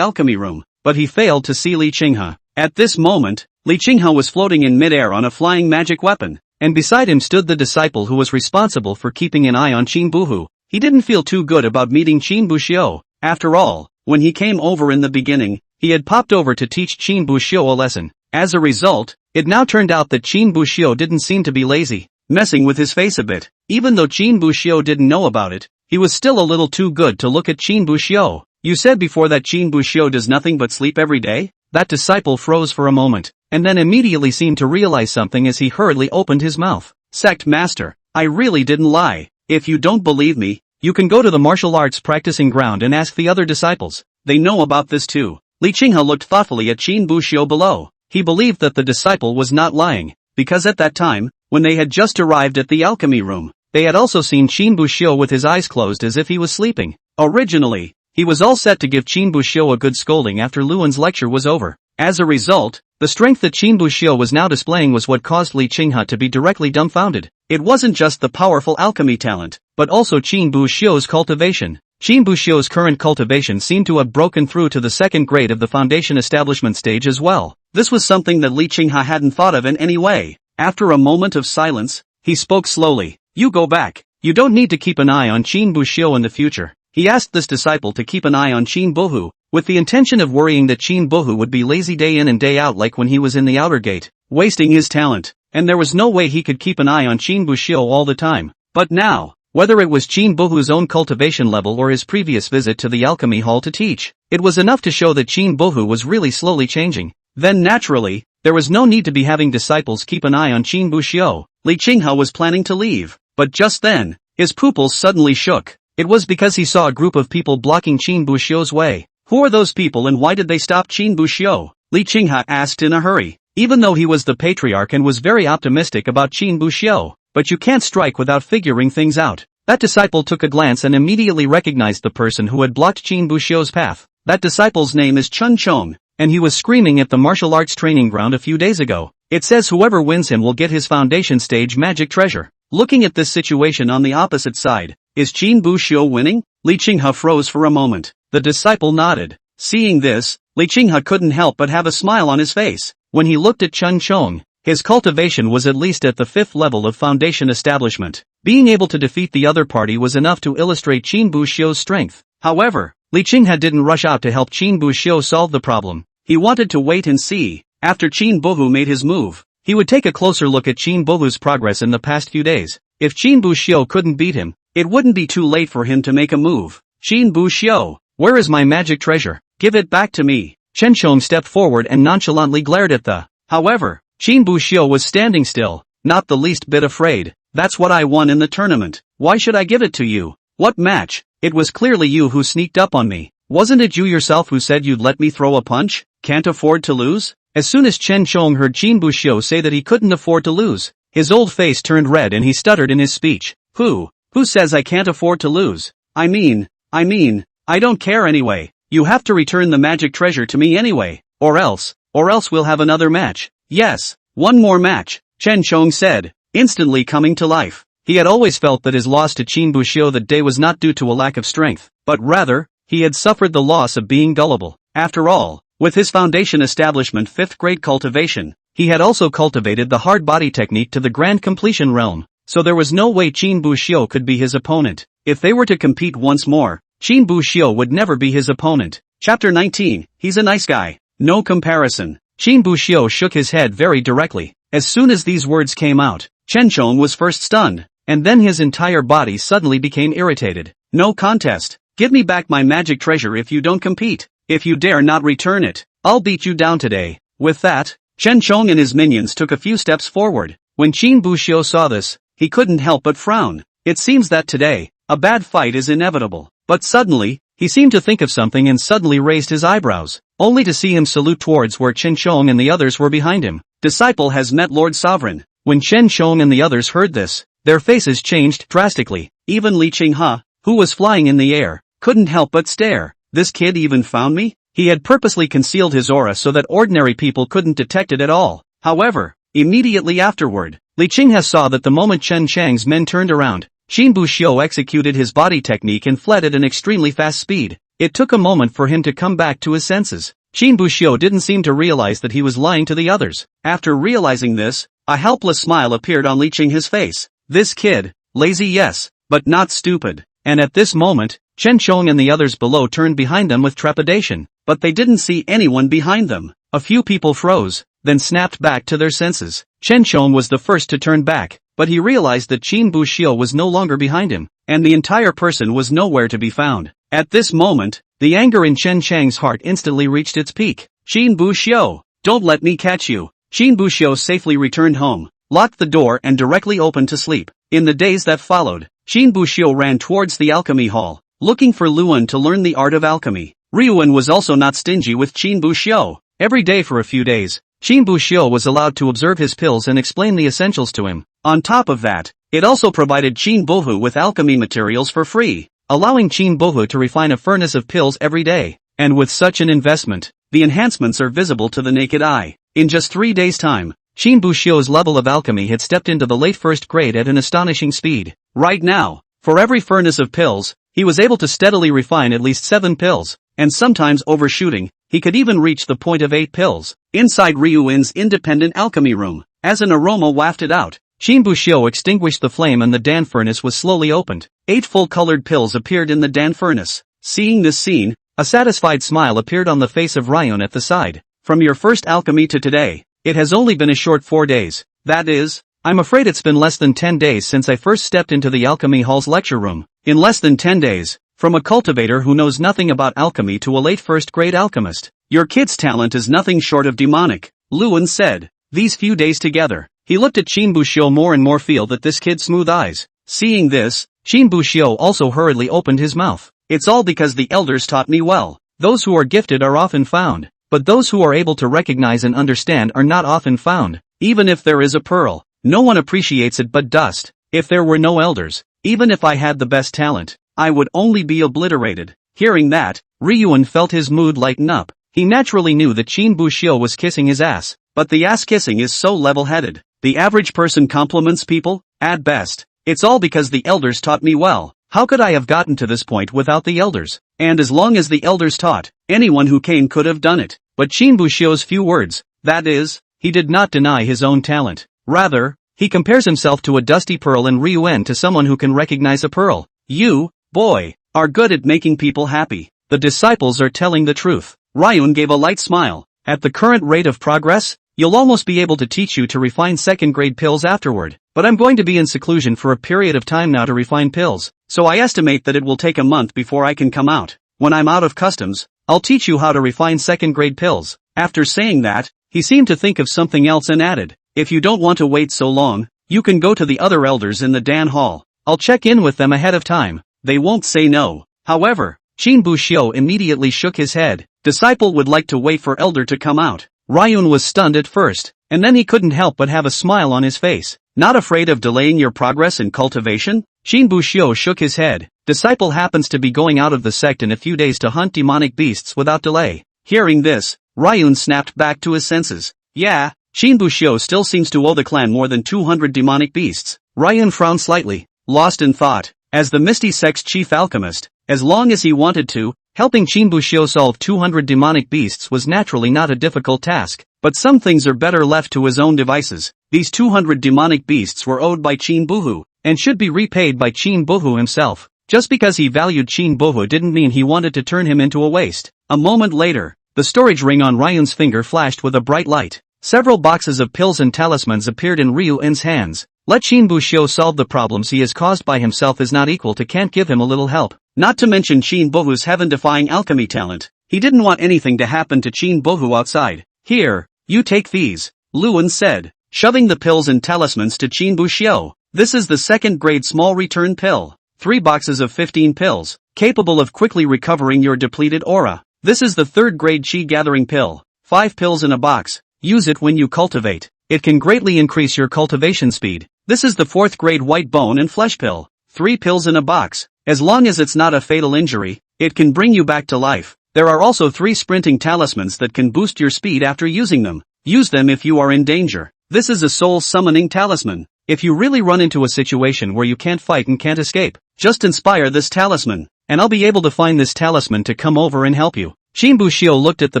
alchemy room, but he failed to see Li Qinghe. At this moment, Li Qinghe was floating in midair on a flying magic weapon, and beside him stood the disciple who was responsible for keeping an eye on Qin Buhu. He didn't feel too good about meeting Qin Buxiu. After all, when he came over in the beginning, he had popped over to teach Qin Buxiu a lesson. As a result, it now turned out that Qin Buxiu didn't seem to be lazy, messing with his face a bit. Even though Qin Buxiu didn't know about it, he was still a little too good to look at Qin Buxiu. You said before that Qin Buxiu does nothing but sleep every day? That disciple froze for a moment, and then immediately seemed to realize something as he hurriedly opened his mouth. Sect Master, I really didn't lie. If you don't believe me, you can go to the martial arts practicing ground and ask the other disciples. They know about this too. Li Qinghe looked thoughtfully at Qin Buxiu below. He believed that the disciple was not lying, because at that time, when they had just arrived at the alchemy room, they had also seen Qin Buxiu with his eyes closed as if he was sleeping. Originally, he was all set to give Qin Buxiu a good scolding after Luan's lecture was over. As a result, the strength that Qin Buxiu was now displaying was what caused Li Qinghe to be directly dumbfounded. It wasn't just the powerful alchemy talent, but also Qin Buxiu's cultivation. Qin Buxiu's current cultivation seemed to have broken through to the second grade of the foundation establishment stage as well. This was something that Li Qinghe hadn't thought of in any way. After a moment of silence, he spoke slowly. You go back. You don't need to keep an eye on Qin Buxiu in the future. He asked this disciple to keep an eye on Qin Buhu, with the intention of worrying that Qin Buhu would be lazy day in and day out like when he was in the outer gate, wasting his talent, and there was no way he could keep an eye on Qin Buxiu all the time. But now, whether it was Qin Buhu's own cultivation level or his previous visit to the alchemy hall to teach, it was enough to show that Qin Buhu was really slowly changing. Then naturally, there was no need to be having disciples keep an eye on Qin Buxiu. Li Qinghe was planning to leave, but just then, his pupils suddenly shook. It was because he saw a group of people blocking Qin Buxiu's way. Who are those people and why did they stop Qin Buxiu? Li Qinghe asked in a hurry. Even though he was the patriarch and was very optimistic about Qin Buxiu, but you can't strike without figuring things out. That disciple took a glance and immediately recognized the person who had blocked Qin Buxiu's path. That disciple's name is Chun Chong, and he was screaming at the martial arts training ground a few days ago. It says whoever wins him will get his foundation stage magic treasure. Looking at this situation on the opposite side, is Qin Buxiu winning? Li Qinghe froze for a moment. The disciple nodded. Seeing this, Li Qinghe couldn't help but have a smile on his face. When he looked at Chun Chong, his cultivation was at least at the 5th level of foundation establishment. Being able to defeat the other party was enough to illustrate Qin Buxiu's strength. However, Li Qinghe didn't rush out to help Qin Buxiu solve the problem. He wanted to wait and see. After Qin Buhu made his move, he would take a closer look at Qin Buhu's progress in the past few days. If Qin Buxiu couldn't beat him, it wouldn't be too late for him to make a move. Qin Buxiu, where is my magic treasure? Give it back to me. Chen Chong stepped forward and nonchalantly glared at the. However, Qin Buxiu was standing still, not the least bit afraid. That's what I won in the tournament. Why should I give it to you? What match? It was clearly you who sneaked up on me. Wasn't it you yourself who said you'd let me throw a punch? Can't afford to lose? As soon as Chen Chong heard Qin Buxiu say that he couldn't afford to lose, his old face turned red and he stuttered in his speech. Who says I can't afford to lose? I mean, I don't care anyway. You have to return the magic treasure to me anyway, or else we'll have another match. Yes, one more match, Chen Chong said, instantly coming to life. He had always felt that his loss to Qin Buxiu that day was not due to a lack of strength, but rather, he had suffered the loss of being gullible. After all, with his foundation establishment 5th grade cultivation, he had also cultivated the hard body technique to the grand completion realm, so there was no way Qin Buxiu could be his opponent. If they were to compete once more, Qin Buxiu would never be his opponent. Chapter 19, he's a nice guy. No comparison. Qin Buxiu shook his head very directly. As soon as these words came out, Chen Chong was first stunned, and then his entire body suddenly became irritated. No contest. Give me back my magic treasure if you don't compete. If you dare not return it, I'll beat you down today. With that, Chen Chong and his minions took a few steps forward. When Qin Buxiu saw this, he couldn't help but frown. It seems that today, a bad fight is inevitable. But suddenly, he seemed to think of something and suddenly raised his eyebrows, only to see him salute towards where Chen Chong and the others were behind him. Disciple has met Lord Sovereign. When Chen Chong and the others heard this, their faces changed drastically. Even Li Qinghe, who was flying in the air, couldn't help but stare. This kid even found me? He had purposely concealed his aura so that ordinary people couldn't detect it at all. However, immediately afterward, Li Qinghe saw that the moment Chen Chang's men turned around, Qin Buxiu executed his body technique and fled at an extremely fast speed. It took a moment for him to come back to his senses. Qin Buxiu didn't seem to realize that he was lying to the others. After realizing this, a helpless smile appeared on Li Qing's face. This kid, lazy yes, but not stupid. And at this moment, Chen Chong and the others below turned behind them with trepidation, but they didn't see anyone behind them. A few people froze, then snapped back to their senses. Chen Chong was the first to turn back, but he realized that Qin Buxiu was no longer behind him, and the entire person was nowhere to be found. At this moment, the anger in Chen Chang's heart instantly reached its peak. Qin Buxiu, don't let me catch you. Qin Buxiu safely returned home, locked the door and directly opened to sleep. In the days that followed, Qin Buxiu ran towards the alchemy hall, looking for Luan to learn the art of alchemy. Ryuan was also not stingy with Qin Buxiu. Every day for a few days, Qin Buxiu was allowed to observe his pills and explain the essentials to him. On top of that, it also provided Qin Bohu with alchemy materials for free, allowing Qin Bohu to refine a furnace of pills every day. And with such an investment, the enhancements are visible to the naked eye. In just 3 days' time, Qin Buxiu's level of alchemy had stepped into the late first grade at an astonishing speed. Right now, for every furnace of pills, he was able to steadily refine at least 7 pills, and sometimes overshooting, he could even reach the point of 8 pills. Inside Ryuan's independent alchemy room, as an aroma wafted out, Qin Buxiu extinguished the flame and the Dan furnace was slowly opened. 8 full-colored pills appeared in the Dan furnace. Seeing this scene, a satisfied smile appeared on the face of Ryun at the side. From your first alchemy to today, it has only been a short 4 days. That is, I'm afraid it's been less than 10 days since I first stepped into the alchemy hall's lecture room. In less than 10 days, from a cultivator who knows nothing about alchemy to a late first-grade alchemist, your kid's talent is nothing short of demonic, Luan said. These few days together, he looked at Qin Buxiu more and more feel that this kid's smooth eyes. Seeing this, Qin Buxiu also hurriedly opened his mouth. It's all because the elders taught me well. Those who are gifted are often found, but those who are able to recognize and understand are not often found. Even if there is a pearl, no one appreciates it but dust. If there were no elders, even if I had the best talent, I would only be obliterated. Hearing that, Ryuan felt his mood lighten up. He naturally knew that Qin Buxiu was kissing his ass, but the ass kissing is so level-headed. The average person compliments people, at best. It's all because the elders taught me well. How could I have gotten to this point without the elders? And as long as the elders taught, anyone who came could have done it. But Qin Buxiu's few words, that is, he did not deny his own talent. Rather, he compares himself to a dusty pearl and Ryuan to someone who can recognize a pearl. You, boy, are good at making people happy. The disciples are telling the truth. Ryun gave a light smile. At the current rate of progress, you'll almost be able to teach you to refine second-grade pills afterward. But I'm going to be in seclusion for a period of time now to refine pills, so I estimate that it will take a month before I can come out. When I'm out of customs, I'll teach you how to refine second-grade pills. After saying that, he seemed to think of something else and added, if you don't want to wait so long, you can go to the other elders in the Dan Hall. I'll check in with them ahead of time. They won't say no. However, Qin Buxiu immediately shook his head. Disciple would like to wait for elder to come out. Ryun was stunned at first, and then he couldn't help but have a smile on his face. Not afraid of delaying your progress in cultivation? Qin Buxiu shook his head. Disciple happens to be going out of the sect in a few days to hunt demonic beasts without delay. Hearing this, Ryun snapped back to his senses. Yeah, Qin Buxiu still seems to owe the clan more than 200 demonic beasts. Ryun frowned slightly, lost in thought. As the Misty Sect's chief alchemist, as long as he wanted to, helping Qin Buxiu solve 200 demonic beasts was naturally not a difficult task, but some things are better left to his own devices. These 200 demonic beasts were owed by Qin Bohu, and should be repaid by Qin Bohu himself. Just because he valued Qin Bohu didn't mean he wanted to turn him into a waste. A moment later, the storage ring on Ryun's finger flashed with a bright light. Several boxes of pills and talismans appeared in Ryuan's hands. Let Qin Buxiu solve the problems he has caused by himself is not equal to can't give him a little help. Not to mention Qin Bohu's heaven-defying alchemy talent. He didn't want anything to happen to Qin Bohu outside. Here, you take these, Luan said, shoving the pills and talismans to Qin Buxiu. This is the second-grade small return pill. 3 boxes of 15 pills, capable of quickly recovering your depleted aura. This is the third-grade chi-gathering pill. 5 pills in a box. Use it when you cultivate. It can greatly increase your cultivation speed. This is the 4th-grade white bone and flesh pill. 3 pills in a box. As long as it's not a fatal injury, it can bring you back to life. There are also 3 sprinting talismans that can boost your speed after using them. Use them if you are in danger. This is a soul summoning talisman. If you really run into a situation where you can't fight and can't escape, just inspire this talisman, and I'll be able to find this talisman to come over and help you. Qin Buxiu looked at the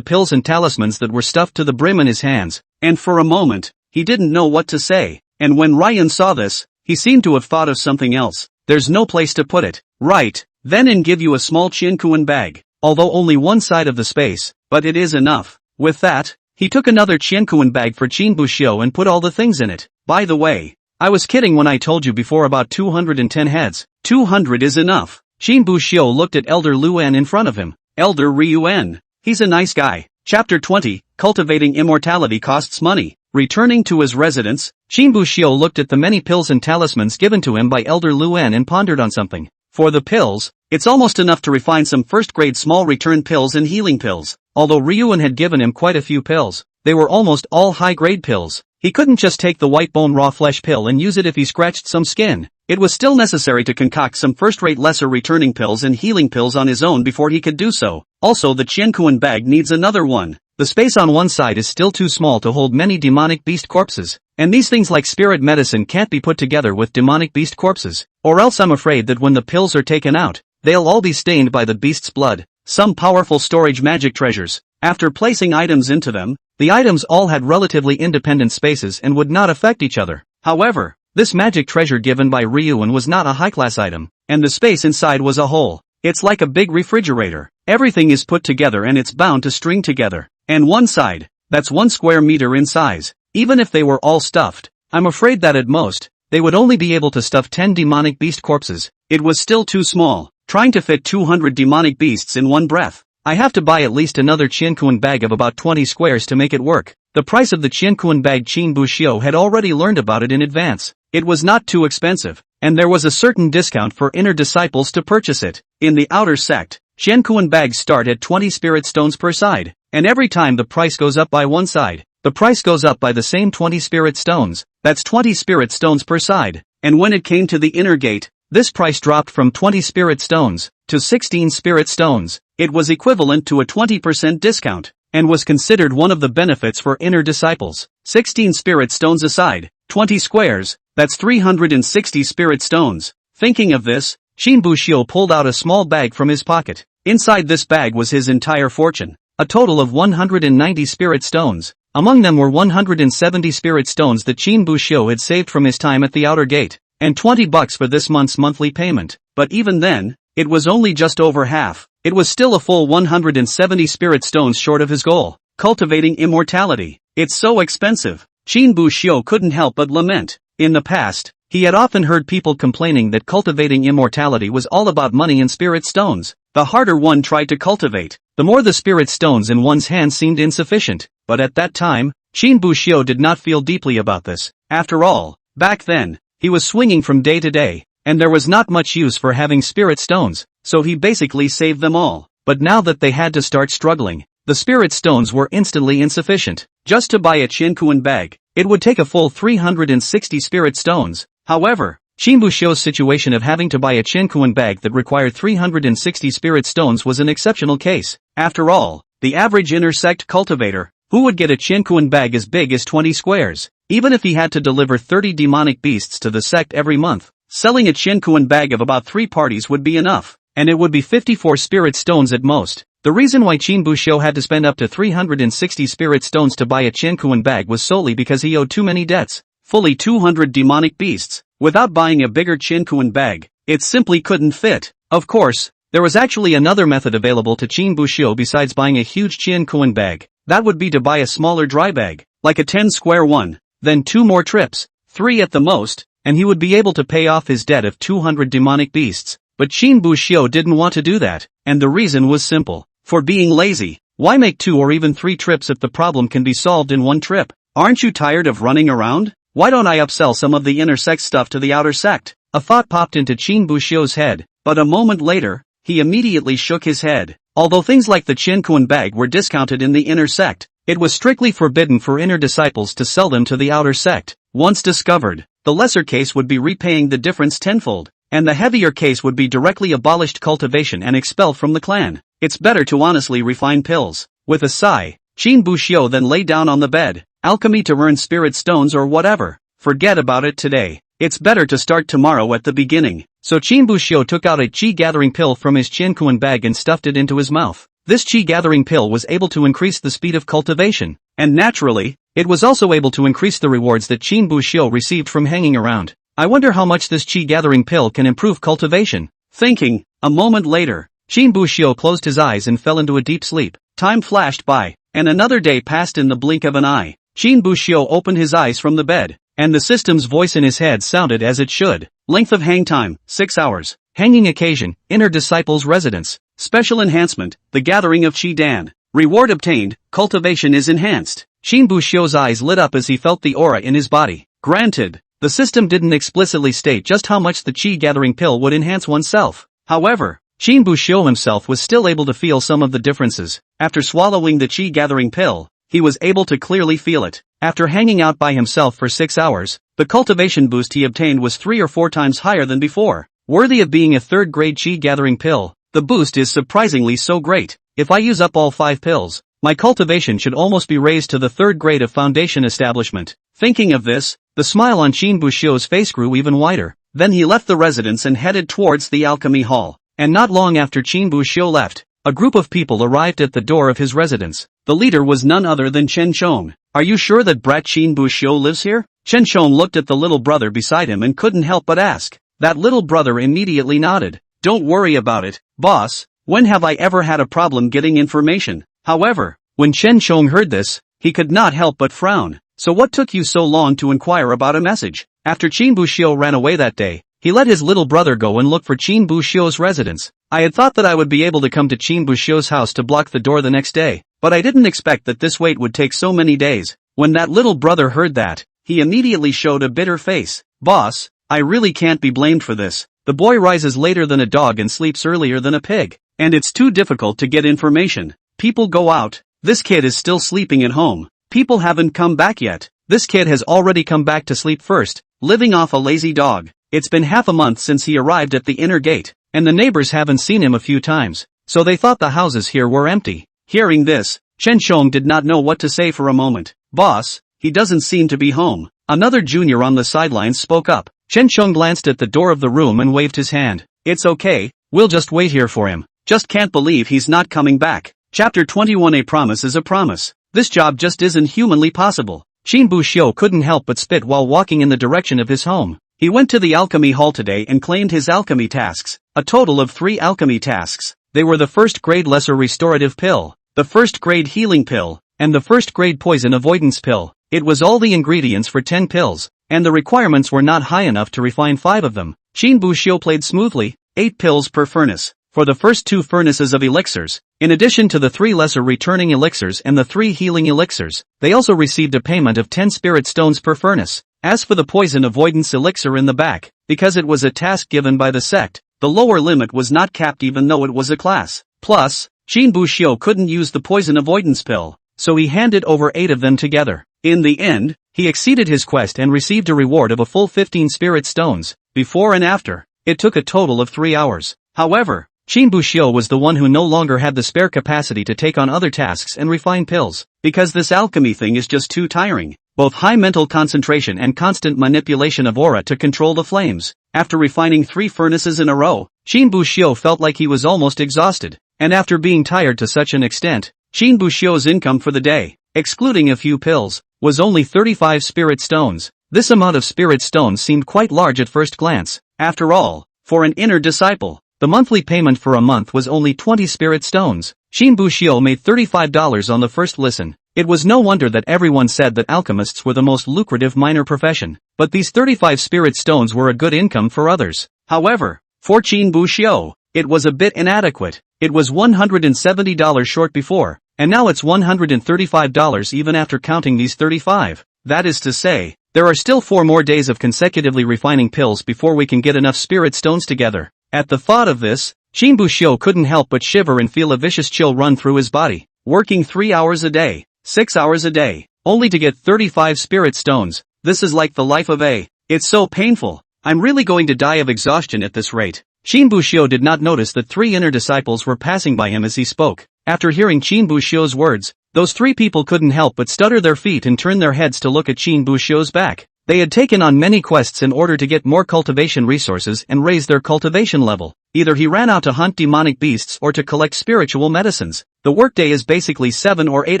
pills and talismans that were stuffed to the brim in his hands, and for a moment, he didn't know what to say. And when Ryan saw this, he seemed to have thought of something else. There's no place to put it. Right, then and give you a small Qiankuan bag, although only one side of the space, but it is enough. With that, he took another Qiankuan bag for Qin Buxiu and put all the things in it. By the way, I was kidding when I told you before about 210 heads. 200 is enough. Qin Buxiu looked at Elder Luan in front of him. Elder Ryuan. He's a nice guy. Chapter 20, Cultivating Immortality Costs Money. Returning to his residence, Qin Buxiu looked at the many pills and talismans given to him by Elder Luan and pondered on something. For the pills, it's almost enough to refine some first-grade small return pills and healing pills. Although Ryuan had given him quite a few pills, they were almost all high-grade pills. He couldn't just take the white bone raw flesh pill and use it if he scratched some skin. It was still necessary to concoct some first-rate lesser returning pills and healing pills on his own before he could do so. Also, the Qiankuan bag needs another one. The space on one side is still too small to hold many demonic beast corpses, and these things like spirit medicine can't be put together with demonic beast corpses, or else I'm afraid that when the pills are taken out, they'll all be stained by the beast's blood. Some powerful storage magic treasures. After placing items into them, the items all had relatively independent spaces and would not affect each other. However, this magic treasure given by Ryuan was not a high-class item, and the space inside was a hole. It's like a big refrigerator. Everything is put together and it's bound to string together. And one side, that's 1 square meter in size. Even if they were all stuffed, I'm afraid that at most, they would only be able to stuff 10 demonic beast corpses. It was still too small, trying to fit 200 demonic beasts in one breath. I have to buy at least another Qiankuan bag of about 20 squares to make it work. The price of the Qiankuan bag Qin Buxiu had already learned about it in advance. It was not too expensive, and there was a certain discount for inner disciples to purchase it. In the outer sect, Qiankuan bags start at 20 spirit stones per side, and every time the price goes up by one side, the price goes up by the same 20 spirit stones. That's 20 spirit stones per side. And when it came to the inner gate, this price dropped from 20 spirit stones to 16 spirit stones. It was equivalent to a 20% discount, and was considered one of the benefits for inner disciples. 16 spirit stones aside, 20 squares, that's 360 spirit stones. Thinking of this, Qin Buxiu pulled out a small bag from his pocket. Inside this bag was his entire fortune, a total of 190 spirit stones. Among them were 170 spirit stones that Qin Buxiu had saved from his time at the outer gate, and $20 for this month's monthly payment. But even then, it was only just over half. It was still a full 170 spirit stones short of his goal, cultivating immortality. It's so expensive. Qin Buxiu couldn't help but lament. In the past, he had often heard people complaining that cultivating immortality was all about money and spirit stones. The harder one tried to cultivate, the more the spirit stones in one's hands seemed insufficient. But at that time, Qin Buxiu did not feel deeply about this. After all, back then, he was swinging from day to day, and there was not much use for having spirit stones, so he basically saved them all. But now that they had to start struggling, the spirit stones were instantly insufficient. Just to buy a Qiankuan bag, it would take a full 360 spirit stones. However, Qin Buxiu's situation of having to buy a Qiankuan bag that required 360 spirit stones was an exceptional case. After all, the average inner sect cultivator, who would get a Qiankuan bag as big as 20 squares, even if he had to deliver 30 demonic beasts to the sect every month, selling a Qiankuan bag of about 3 parties would be enough, and it would be 54 spirit stones at most. The reason why Qin Buxiu had to spend up to 360 spirit stones to buy a Qiankuan bag was solely because he owed too many debts, fully 200 demonic beasts. Without buying a bigger Qiankuan bag, it simply couldn't fit. Of course, there was actually another method available to Qin Buxiu besides buying a huge Qiankuan bag. That would be to buy a smaller dry bag, like a 10 square one, then 2 more trips, 3 at the most, and he would be able to pay off his debt of 200 demonic beasts. But Qin Buxiu didn't want to do that, and the reason was simple. For being lazy. Why make 2 or even 3 trips if the problem can be solved in 1 trip? Aren't you tired of running around? Why don't I upsell some of the inner sect stuff to the outer sect? A thought popped into Qin Buxiu's head, but a moment later, he immediately shook his head. Although things like the Qiankuan bag were discounted in the inner sect, it was strictly forbidden for inner disciples to sell them to the outer sect. Once discovered, the lesser case would be repaying the difference tenfold, and the heavier case would be directly abolished cultivation and expelled from the clan. It's better to honestly refine pills. With a sigh, Qin Buxiu then lay down on the bed. Alchemy to earn spirit stones or whatever. Forget about it today. It's better to start tomorrow at the beginning. So Qin Buxiu took out a qi gathering pill from his Qiankuan bag and stuffed it into his mouth. This chi-gathering pill was able to increase the speed of cultivation, and naturally, it was also able to increase the rewards that Qin Buxiu received from hanging around. I wonder how much this chi-gathering pill can improve cultivation. Thinking, a moment later, Qin Buxiu closed his eyes and fell into a deep sleep. Time flashed by, and another day passed in the blink of an eye. Qin Buxiu opened his eyes from the bed, and the system's voice in his head sounded as it should. Length of hang time, 6 hours. Hanging occasion, inner disciple's residence. Special enhancement, the gathering of Qi Dan. Reward obtained, cultivation is enhanced. Qin Buxiu's eyes lit up as he felt the aura in his body. Granted, the system didn't explicitly state just how much the Qi gathering pill would enhance oneself. However, Qin Buxiu himself was still able to feel some of the differences. After swallowing the Qi gathering pill, he was able to clearly feel it. After hanging out by himself for 6 hours, the cultivation boost he obtained was 3 or 4 times higher than before. Worthy of being a third-grade Qi gathering pill, the boost is surprisingly so great. If I use up all 5 pills, my cultivation should almost be raised to the 3rd grade of foundation establishment. Thinking of this, the smile on Qin Buxiu's face grew even wider. Then he left the residence and headed towards the alchemy hall. And not long after Qin Buxiu left, a group of people arrived at the door of his residence. The leader was none other than Chen Chong. Are you sure that brat Qin Buxiu lives here? Chen Chong looked at the little brother beside him and couldn't help but ask. That little brother immediately nodded. Don't worry about it, boss. When have I ever had a problem getting information? However, when Chen Chong heard this, he could not help but frown. So what took you so long to inquire about a message? After Qin Buxiu ran away that day, he let his little brother go and look for Qin Buxiu's residence. I had thought that I would be able to come to Qin Buxiu's house to block the door the next day, but I didn't expect that this wait would take so many days. When that little brother heard that, he immediately showed a bitter face. Boss, I really can't be blamed for this. The boy rises later than a dog and sleeps earlier than a pig, and it's too difficult to get information. People go out. This kid is still sleeping at home. People haven't come back yet. This kid has already come back to sleep first, living off a lazy dog. It's been half a month since he arrived at the inner gate, and the neighbors haven't seen him a few times, so they thought the houses here were empty. Hearing this, Chen Chong did not know what to say for a moment. Boss, he doesn't seem to be home. Another junior on the sidelines spoke up. Chen Chong glanced at the door of the room and waved his hand. It's okay, we'll just wait here for him. Just can't believe he's not coming back. Chapter 21. A promise is a promise. This job just isn't humanly possible. Qin Buxiu couldn't help but spit while walking in the direction of his home. He went to the alchemy hall today and claimed his alchemy tasks, a total of 3 alchemy tasks. They were the 1st grade lesser restorative pill, the 1st grade healing pill, and the 1st grade poison avoidance pill. It was all the ingredients for 10 pills, and the requirements were not high enough to refine 5 of them. Qin Buxiu played smoothly, 8 pills per furnace, for the first 2 furnaces of elixirs. In addition to the 3 lesser returning elixirs and the 3 healing elixirs, they also received a payment of 10 spirit stones per furnace. As for the poison avoidance elixir in the back, because it was a task given by the sect, the lower limit was not capped even though it was a class. Plus, Qin Buxiu couldn't use the poison avoidance pill, so he handed over 8 of them together. In the end, he exceeded his quest and received a reward of a full 15 spirit stones. Before and after, it took a total of 3 hours. However, Qin Buxiu was the one who no longer had the spare capacity to take on other tasks and refine pills, because this alchemy thing is just too tiring. Both high mental concentration and constant manipulation of aura to control the flames. After refining 3 furnaces in a row, Qin Buxiu felt like he was almost exhausted. And after being tired to such an extent, Qin Buxiu's income for the day, excluding a few pills, was only 35 spirit stones. This amount of spirit stones seemed quite large at first glance. After all, for an inner disciple, the monthly payment for a month was only 20 spirit stones. Qin Buxiu made $35 on the first listen. It was no wonder that everyone said that alchemists were the most lucrative minor profession, but these 35 spirit stones were a good income for others. However, for Qin Buxiu, it was a bit inadequate. It was $170 short before, and now it's $135 even after counting these 35. That is to say, there are still 4 more days of consecutively refining pills before we can get enough spirit stones together. At the thought of this, Qin Buxiu couldn't help but shiver and feel a vicious chill run through his body. Working 3 hours a day, 6 hours a day, only to get 35 spirit stones. This is like the life of a. It's so painful. I'm really going to die of exhaustion at this rate. Qin Buxiu did not notice that 3 inner disciples were passing by him as he spoke. After hearing Qin Buxiu's words, those 3 people couldn't help but stutter their feet and turn their heads to look at Qin Buxiu's back. They had taken on many quests in order to get more cultivation resources and raise their cultivation level. Either he ran out to hunt demonic beasts or to collect spiritual medicines. The workday is basically 7 or 8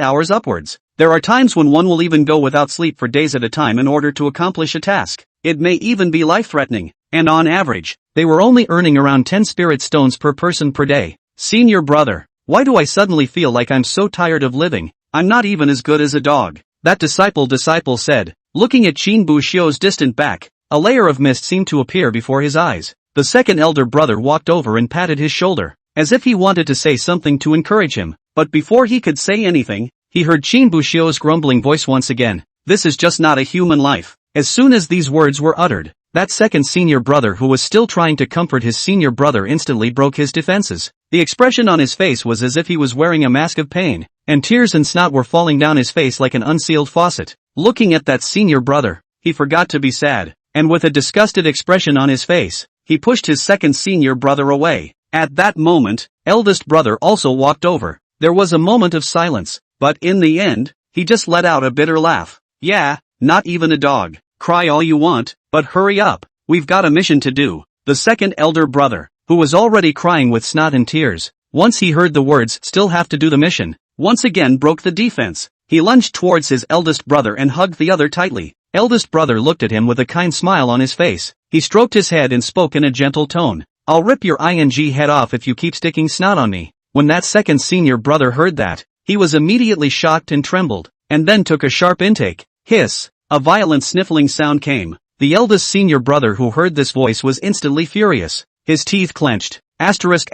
hours upwards. There are times when one will even go without sleep for days at a time in order to accomplish a task. It may even be life-threatening, and on average, they were only earning around 10 spirit stones per person per day. Senior brother, why do I suddenly feel like I'm so tired of living? I'm not even as good as a dog. That disciple said, looking at Qin Buxiu's distant back. A layer of mist seemed to appear before his eyes. The second elder brother walked over and patted his shoulder, as if he wanted to say something to encourage him. But before he could say anything, he heard Qin Buxiu's grumbling voice once again. This is just not a human life. As soon as these words were uttered, that second senior brother who was still trying to comfort his senior brother instantly broke his defenses. The expression on his face was as if he was wearing a mask of pain, and tears and snot were falling down his face like an unsealed faucet. Looking at that senior brother, he forgot to be sad, and with a disgusted expression on his face, he pushed his second senior brother away. At that moment, eldest brother also walked over. There was a moment of silence, but in the end, he just let out a bitter laugh. Yeah, not even a dog. Cry all you want, but hurry up. We've got a mission to do. The second elder brother, who was already crying with snot and tears, once he heard the words still have to do the mission, once again broke the defense. He lunged towards his eldest brother and hugged the other tightly. Eldest brother looked at him with a kind smile on his face. He stroked his head and spoke in a gentle tone. I'll rip your head off if you keep sticking snot on me. When that second senior brother heard that, he was immediately shocked and trembled, and then took a sharp intake. Hiss! A violent sniffling sound came. The eldest senior brother who heard this voice was instantly furious. His teeth clenched. Asterisk.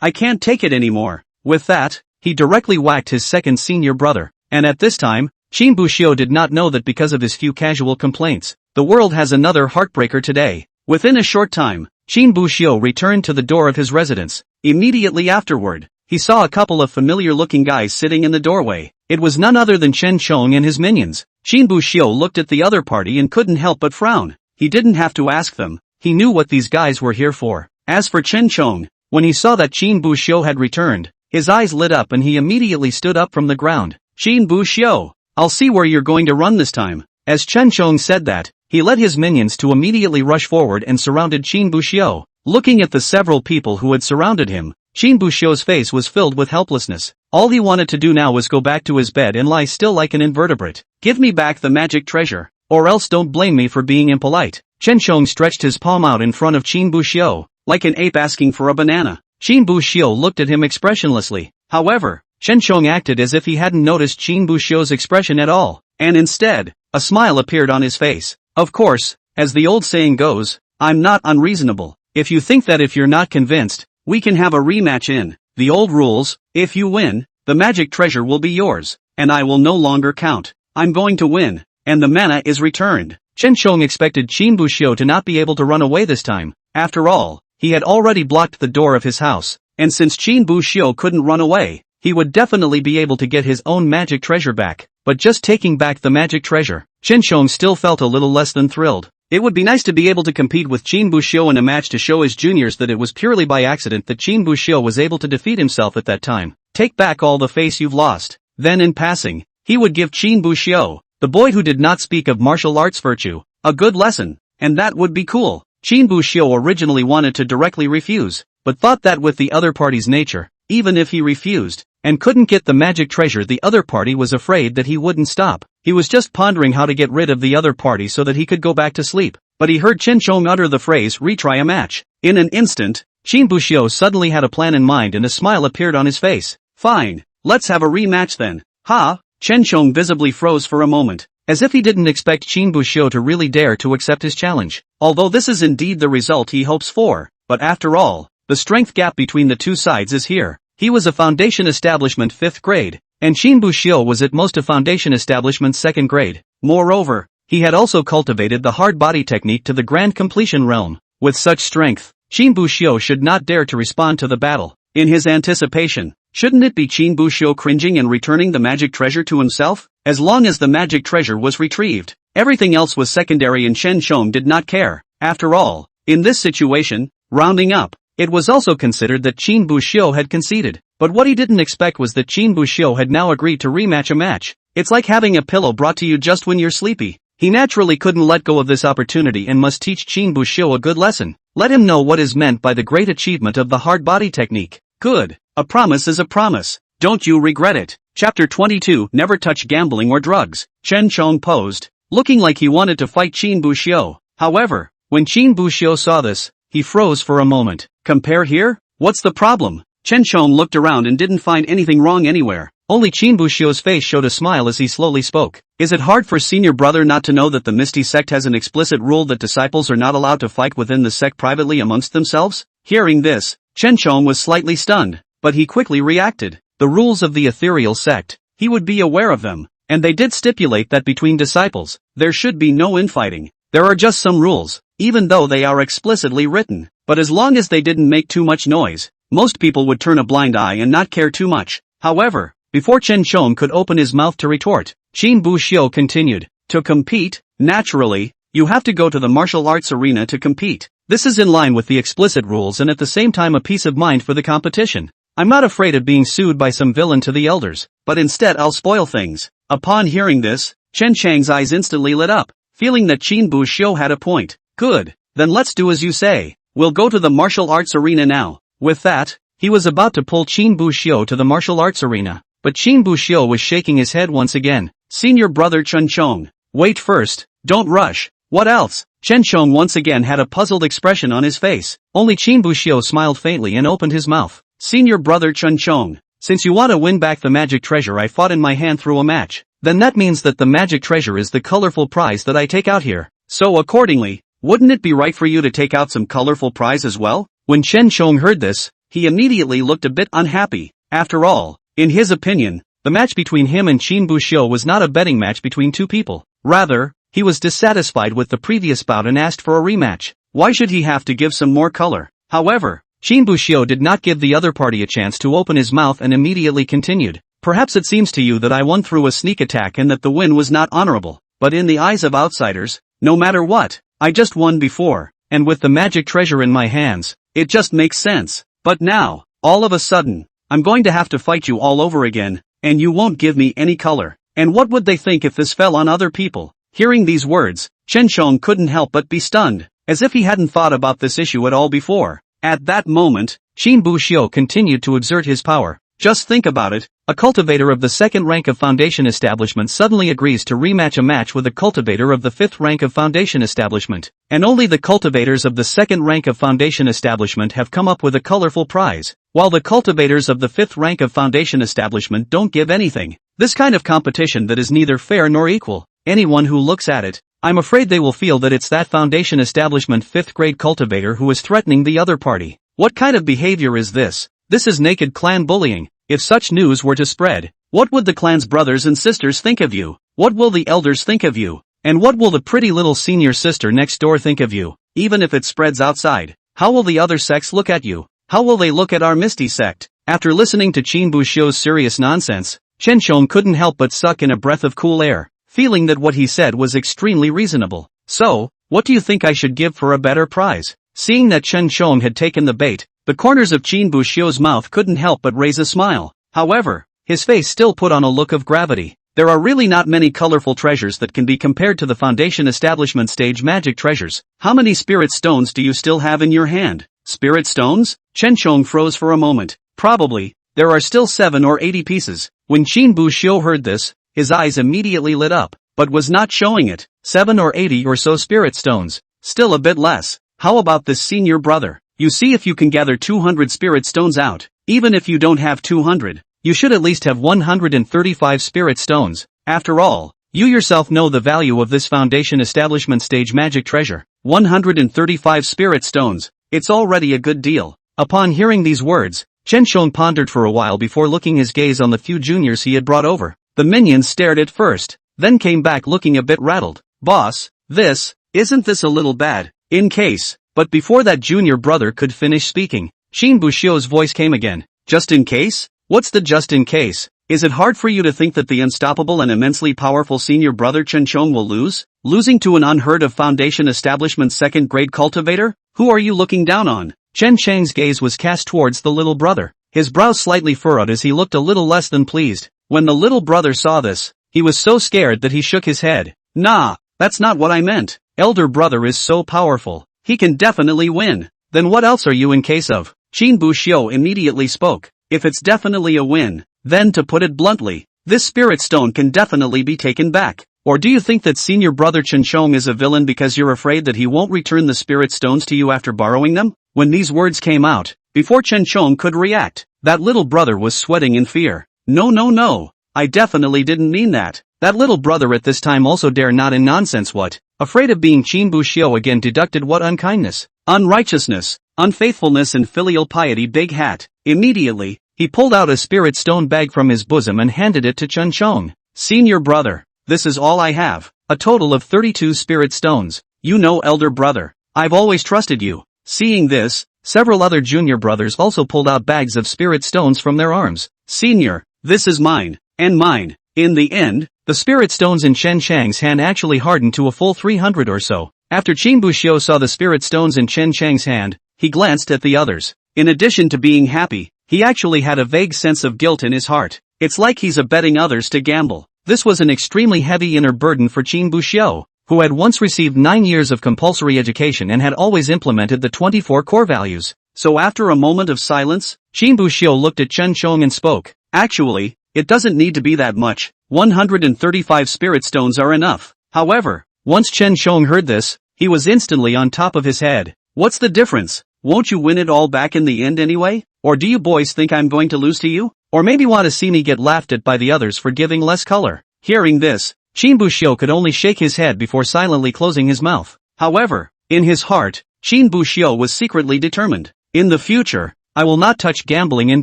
I can't take it anymore. With that, he directly whacked his second senior brother. And at this time, Qin Buxiu did not know that because of his few casual complaints, the world has another heartbreaker today. Within a short time, Qin Buxiu returned to the door of his residence. Immediately afterward, he saw a couple of familiar-looking guys sitting in the doorway. It was none other than Chen Chong and his minions. Qin Buxiu looked at the other party and couldn't help but frown. He didn't have to ask them. He knew what these guys were here for. As for Chen Chong, when he saw that Qin Buxiu had returned, his eyes lit up and he immediately stood up from the ground. Qin Buxiu, I'll see where you're going to run this time. As Chen Chong said that, he led his minions to immediately rush forward and surrounded Qin Buxiu. Looking at the several people who had surrounded him, Qin Buxiu's face was filled with helplessness. All he wanted to do now was go back to his bed and lie still like an invertebrate. Give me back the magic treasure, or else don't blame me for being impolite. Chen Chong stretched his palm out in front of Qin Buxiu, like an ape asking for a banana. Qin Buxiu looked at him expressionlessly. However, Chen Chong acted as if he hadn't noticed Qin Buxiu's expression at all, and instead, a smile appeared on his face. Of course, as the old saying goes, I'm not unreasonable. If you think that if you're not convinced, we can have a rematch in the old rules. If you win, the magic treasure will be yours, and I will no longer count. I'm going to win, and the mana is returned. Chen Chong expected Qin Buxiu to not be able to run away this time. After all, he had already blocked the door of his house, and since Qin Buxiu couldn't run away, he would definitely be able to get his own magic treasure back. But just taking back the magic treasure, Chen Chong still felt a little less than thrilled. It would be nice to be able to compete with Qin Buxiu in a match to show his juniors that it was purely by accident that Qin Buxiu was able to defeat himself at that time. Take back all the face you've lost. Then in passing, he would give Qin Buxiu, the boy who did not speak of martial arts virtue, a good lesson, and that would be cool. Qin Buxiu originally wanted to directly refuse, but thought that with the other party's nature, even if he refused, and couldn't get the magic treasure, the other party was afraid that he wouldn't stop. He was just pondering how to get rid of the other party so that he could go back to sleep. But he heard Chen Chong utter the phrase, retry a match. In an instant, Qin Buxiu suddenly had a plan in mind and a smile appeared on his face. Fine, let's have a rematch then. Ha! Chen Chong visibly froze for a moment, as if he didn't expect Qin Buxiu to really dare to accept his challenge. Although this is indeed the result he hopes for, but after all, the strength gap between the two sides is here. He was a foundation establishment 5th grade, and Qin Buxiu was at most a foundation establishment 2nd grade. Moreover, he had also cultivated the hard body technique to the grand completion realm. With such strength, Qin Buxiu should not dare to respond to the battle. In his anticipation, shouldn't it be Qin Buxiu cringing and returning the magic treasure to himself? As long as the magic treasure was retrieved, everything else was secondary and Chen Chong did not care. After all, in this situation, rounding up, it was also considered that Qin Buxiu had conceded. But what he didn't expect was that Qin Buxiu had now agreed to rematch a match. It's like having a pillow brought to you just when you're sleepy. He naturally couldn't let go of this opportunity and must teach Qin Buxiu a good lesson. Let him know what is meant by the great achievement of the hard body technique. Good. A promise is a promise. Don't you regret it. Chapter 22. Never touch gambling or drugs. Chen Chong posed, looking like he wanted to fight Qin Buxiu. However, when Qin Buxiu saw this, he froze for a moment. Compare here? What's the problem? Chen Chong looked around and didn't find anything wrong anywhere. Only Qin Buxiu's face showed a smile as he slowly spoke. Is it hard for senior brother not to know that the Misty sect has an explicit rule that disciples are not allowed to fight within the sect privately amongst themselves? Hearing this, Chen Chong was slightly stunned, but he quickly reacted. The rules of the ethereal sect, he would be aware of them, and they did stipulate that between disciples, there should be no infighting. There are just some rules, even though they are explicitly written, but as long as they didn't make too much noise, most people would turn a blind eye and not care too much. However, before Chen Chong could open his mouth to retort, Qin Buxiu continued, to compete, naturally, you have to go to the martial arts arena to compete. This is in line with the explicit rules and at the same time a peace of mind for the competition. I'm not afraid of being sued by some villain to the elders, but instead I'll spoil things. Upon hearing this, Chen Chang's eyes instantly lit up, feeling that Qin Buxiu had a point. Good, then let's do as you say. We'll go to the martial arts arena now. With that, he was about to pull Qin Buxiu to the martial arts arena, but Qin Buxiu was shaking his head once again. Senior brother Chen Chong, wait first, don't rush. What else? Chen Chong once again had a puzzled expression on his face. Only Qin Buxiu smiled faintly and opened his mouth. Senior brother Chen Chong, since you want to win back the magic treasure I fought in my hand through a match, then that means that the magic treasure is the colorful prize that I take out here. So accordingly, wouldn't it be right for you to take out some colorful prize as well? When Chen Chong heard this, he immediately looked a bit unhappy. After all, in his opinion, the match between him and Qin Buxiu was not a betting match between two people. Rather, he was dissatisfied with the previous bout and asked for a rematch. Why should he have to give some more color? However, Qin Buxiu did not give the other party a chance to open his mouth and immediately continued. Perhaps it seems to you that I won through a sneak attack and that the win was not honorable, but in the eyes of outsiders, no matter what, I just won before, and with the magic treasure in my hands, it just makes sense. But now, all of a sudden, I'm going to have to fight you all over again, and you won't give me any color. And what would they think if this fell on other people? Hearing these words, Chen Chong couldn't help but be stunned, as if he hadn't thought about this issue at all before. At that moment, Qin Buxiu continued to exert his power. Just think about it, a cultivator of the second rank of foundation establishment suddenly agrees to rematch a match with a cultivator of the fifth rank of foundation establishment, and only the cultivators of the second rank of foundation establishment have come up with a colorful prize, while the cultivators of the fifth rank of foundation establishment don't give anything. This kind of competition that is neither fair nor equal. Anyone who looks at it, I'm afraid they will feel that it's that foundation establishment 5th grade cultivator who is threatening the other party. What kind of behavior is this? This is naked clan bullying. If such news were to spread, what would the clan's brothers and sisters think of you? What will the elders think of you? And what will the pretty little senior sister next door think of you? Even if it spreads outside, how will the other sects look at you? How will they look at our Misty sect? After listening to Qin Buxiu's serious nonsense, Chen Chong couldn't help but suck in a breath of cool air, feeling that what he said was extremely reasonable. So, what do you think I should give for a better prize? Seeing that Chen Chong had taken the bait, the corners of Qin Buxiu's mouth couldn't help but raise a smile. However, his face still put on a look of gravity. There are really not many colorful treasures that can be compared to the foundation establishment stage magic treasures. How many spirit stones do you still have in your hand? Spirit stones? Chen Chong froze for a moment. Probably, there are still 7 or 80 pieces. When Qin Buxiu heard this, his eyes immediately lit up, but was not showing it. 7 or 80 or so spirit stones. Still a bit less. How about this senior brother? You see, if you can gather 200 spirit stones out, even if you don't have 200, you should at least have 135 spirit stones. After all, you yourself know the value of this foundation establishment stage magic treasure. 135 spirit stones. It's already a good deal. Upon hearing these words, Chen Chong pondered for a while before looking his gaze on the few juniors he had brought over. The minions stared at first, then came back looking a bit rattled. Boss, isn't this a little bad? In case. But before that junior brother could finish speaking, Qin Buxiu's voice came again. Just in case? What's the just in case? Is it hard for you to think that the unstoppable and immensely powerful senior brother Chen Chong will lose? Losing to an unheard of foundation establishment second grade cultivator? Who are you looking down on? Chen Chang's gaze was cast towards the little brother. His brows slightly furrowed as he looked a little less than pleased. When the little brother saw this, he was so scared that he shook his head. Nah, that's not what I meant. Elder brother is so powerful. He can definitely win. Then what else are you in case of? Qin Buxiu immediately spoke. If it's definitely a win, then to put it bluntly, this spirit stone can definitely be taken back. Or do you think that senior brother Chen Chong is a villain because you're afraid that he won't return the spirit stones to you after borrowing them? When these words came out, before Chen Chong could react, that little brother was sweating in fear. No. I definitely didn't mean that. That little brother at this time also dare not in nonsense what? Afraid of being Qin Buxiu again deducted what unkindness, unrighteousness, unfaithfulness and filial piety big hat. Immediately, he pulled out a spirit stone bag from his bosom and handed it to Chen Chong. Senior brother, this is all I have, a total of 32 spirit stones. You know, elder brother, I've always trusted you. Seeing this, several other junior brothers also pulled out bags of spirit stones from their arms. Senior, this is mine, and mine. In the end, the spirit stones in Chen Chang's hand actually hardened to a full 300 or so. After Qin Buxiu saw the spirit stones in Chen Chang's hand, he glanced at the others. In addition to being happy, he actually had a vague sense of guilt in his heart. It's like he's abetting others to gamble. This was an extremely heavy inner burden for Qin Buxiu, who had once received 9 years of compulsory education and had always implemented the 24 core values. So after a moment of silence, Qin Buxiu looked at Chen Chong and spoke. Actually, it doesn't need to be that much. 135 spirit stones are enough. However, once Chen Chong heard this, he was instantly on top of his head. What's the difference? Won't you win it all back in the end anyway? Or do you boys think I'm going to lose to you? Or maybe want to see me get laughed at by the others for giving less color? Hearing this, Qin Buxiu could only shake his head before silently closing his mouth. However, in his heart, Qin Buxiu was secretly determined. In the future, I will not touch gambling and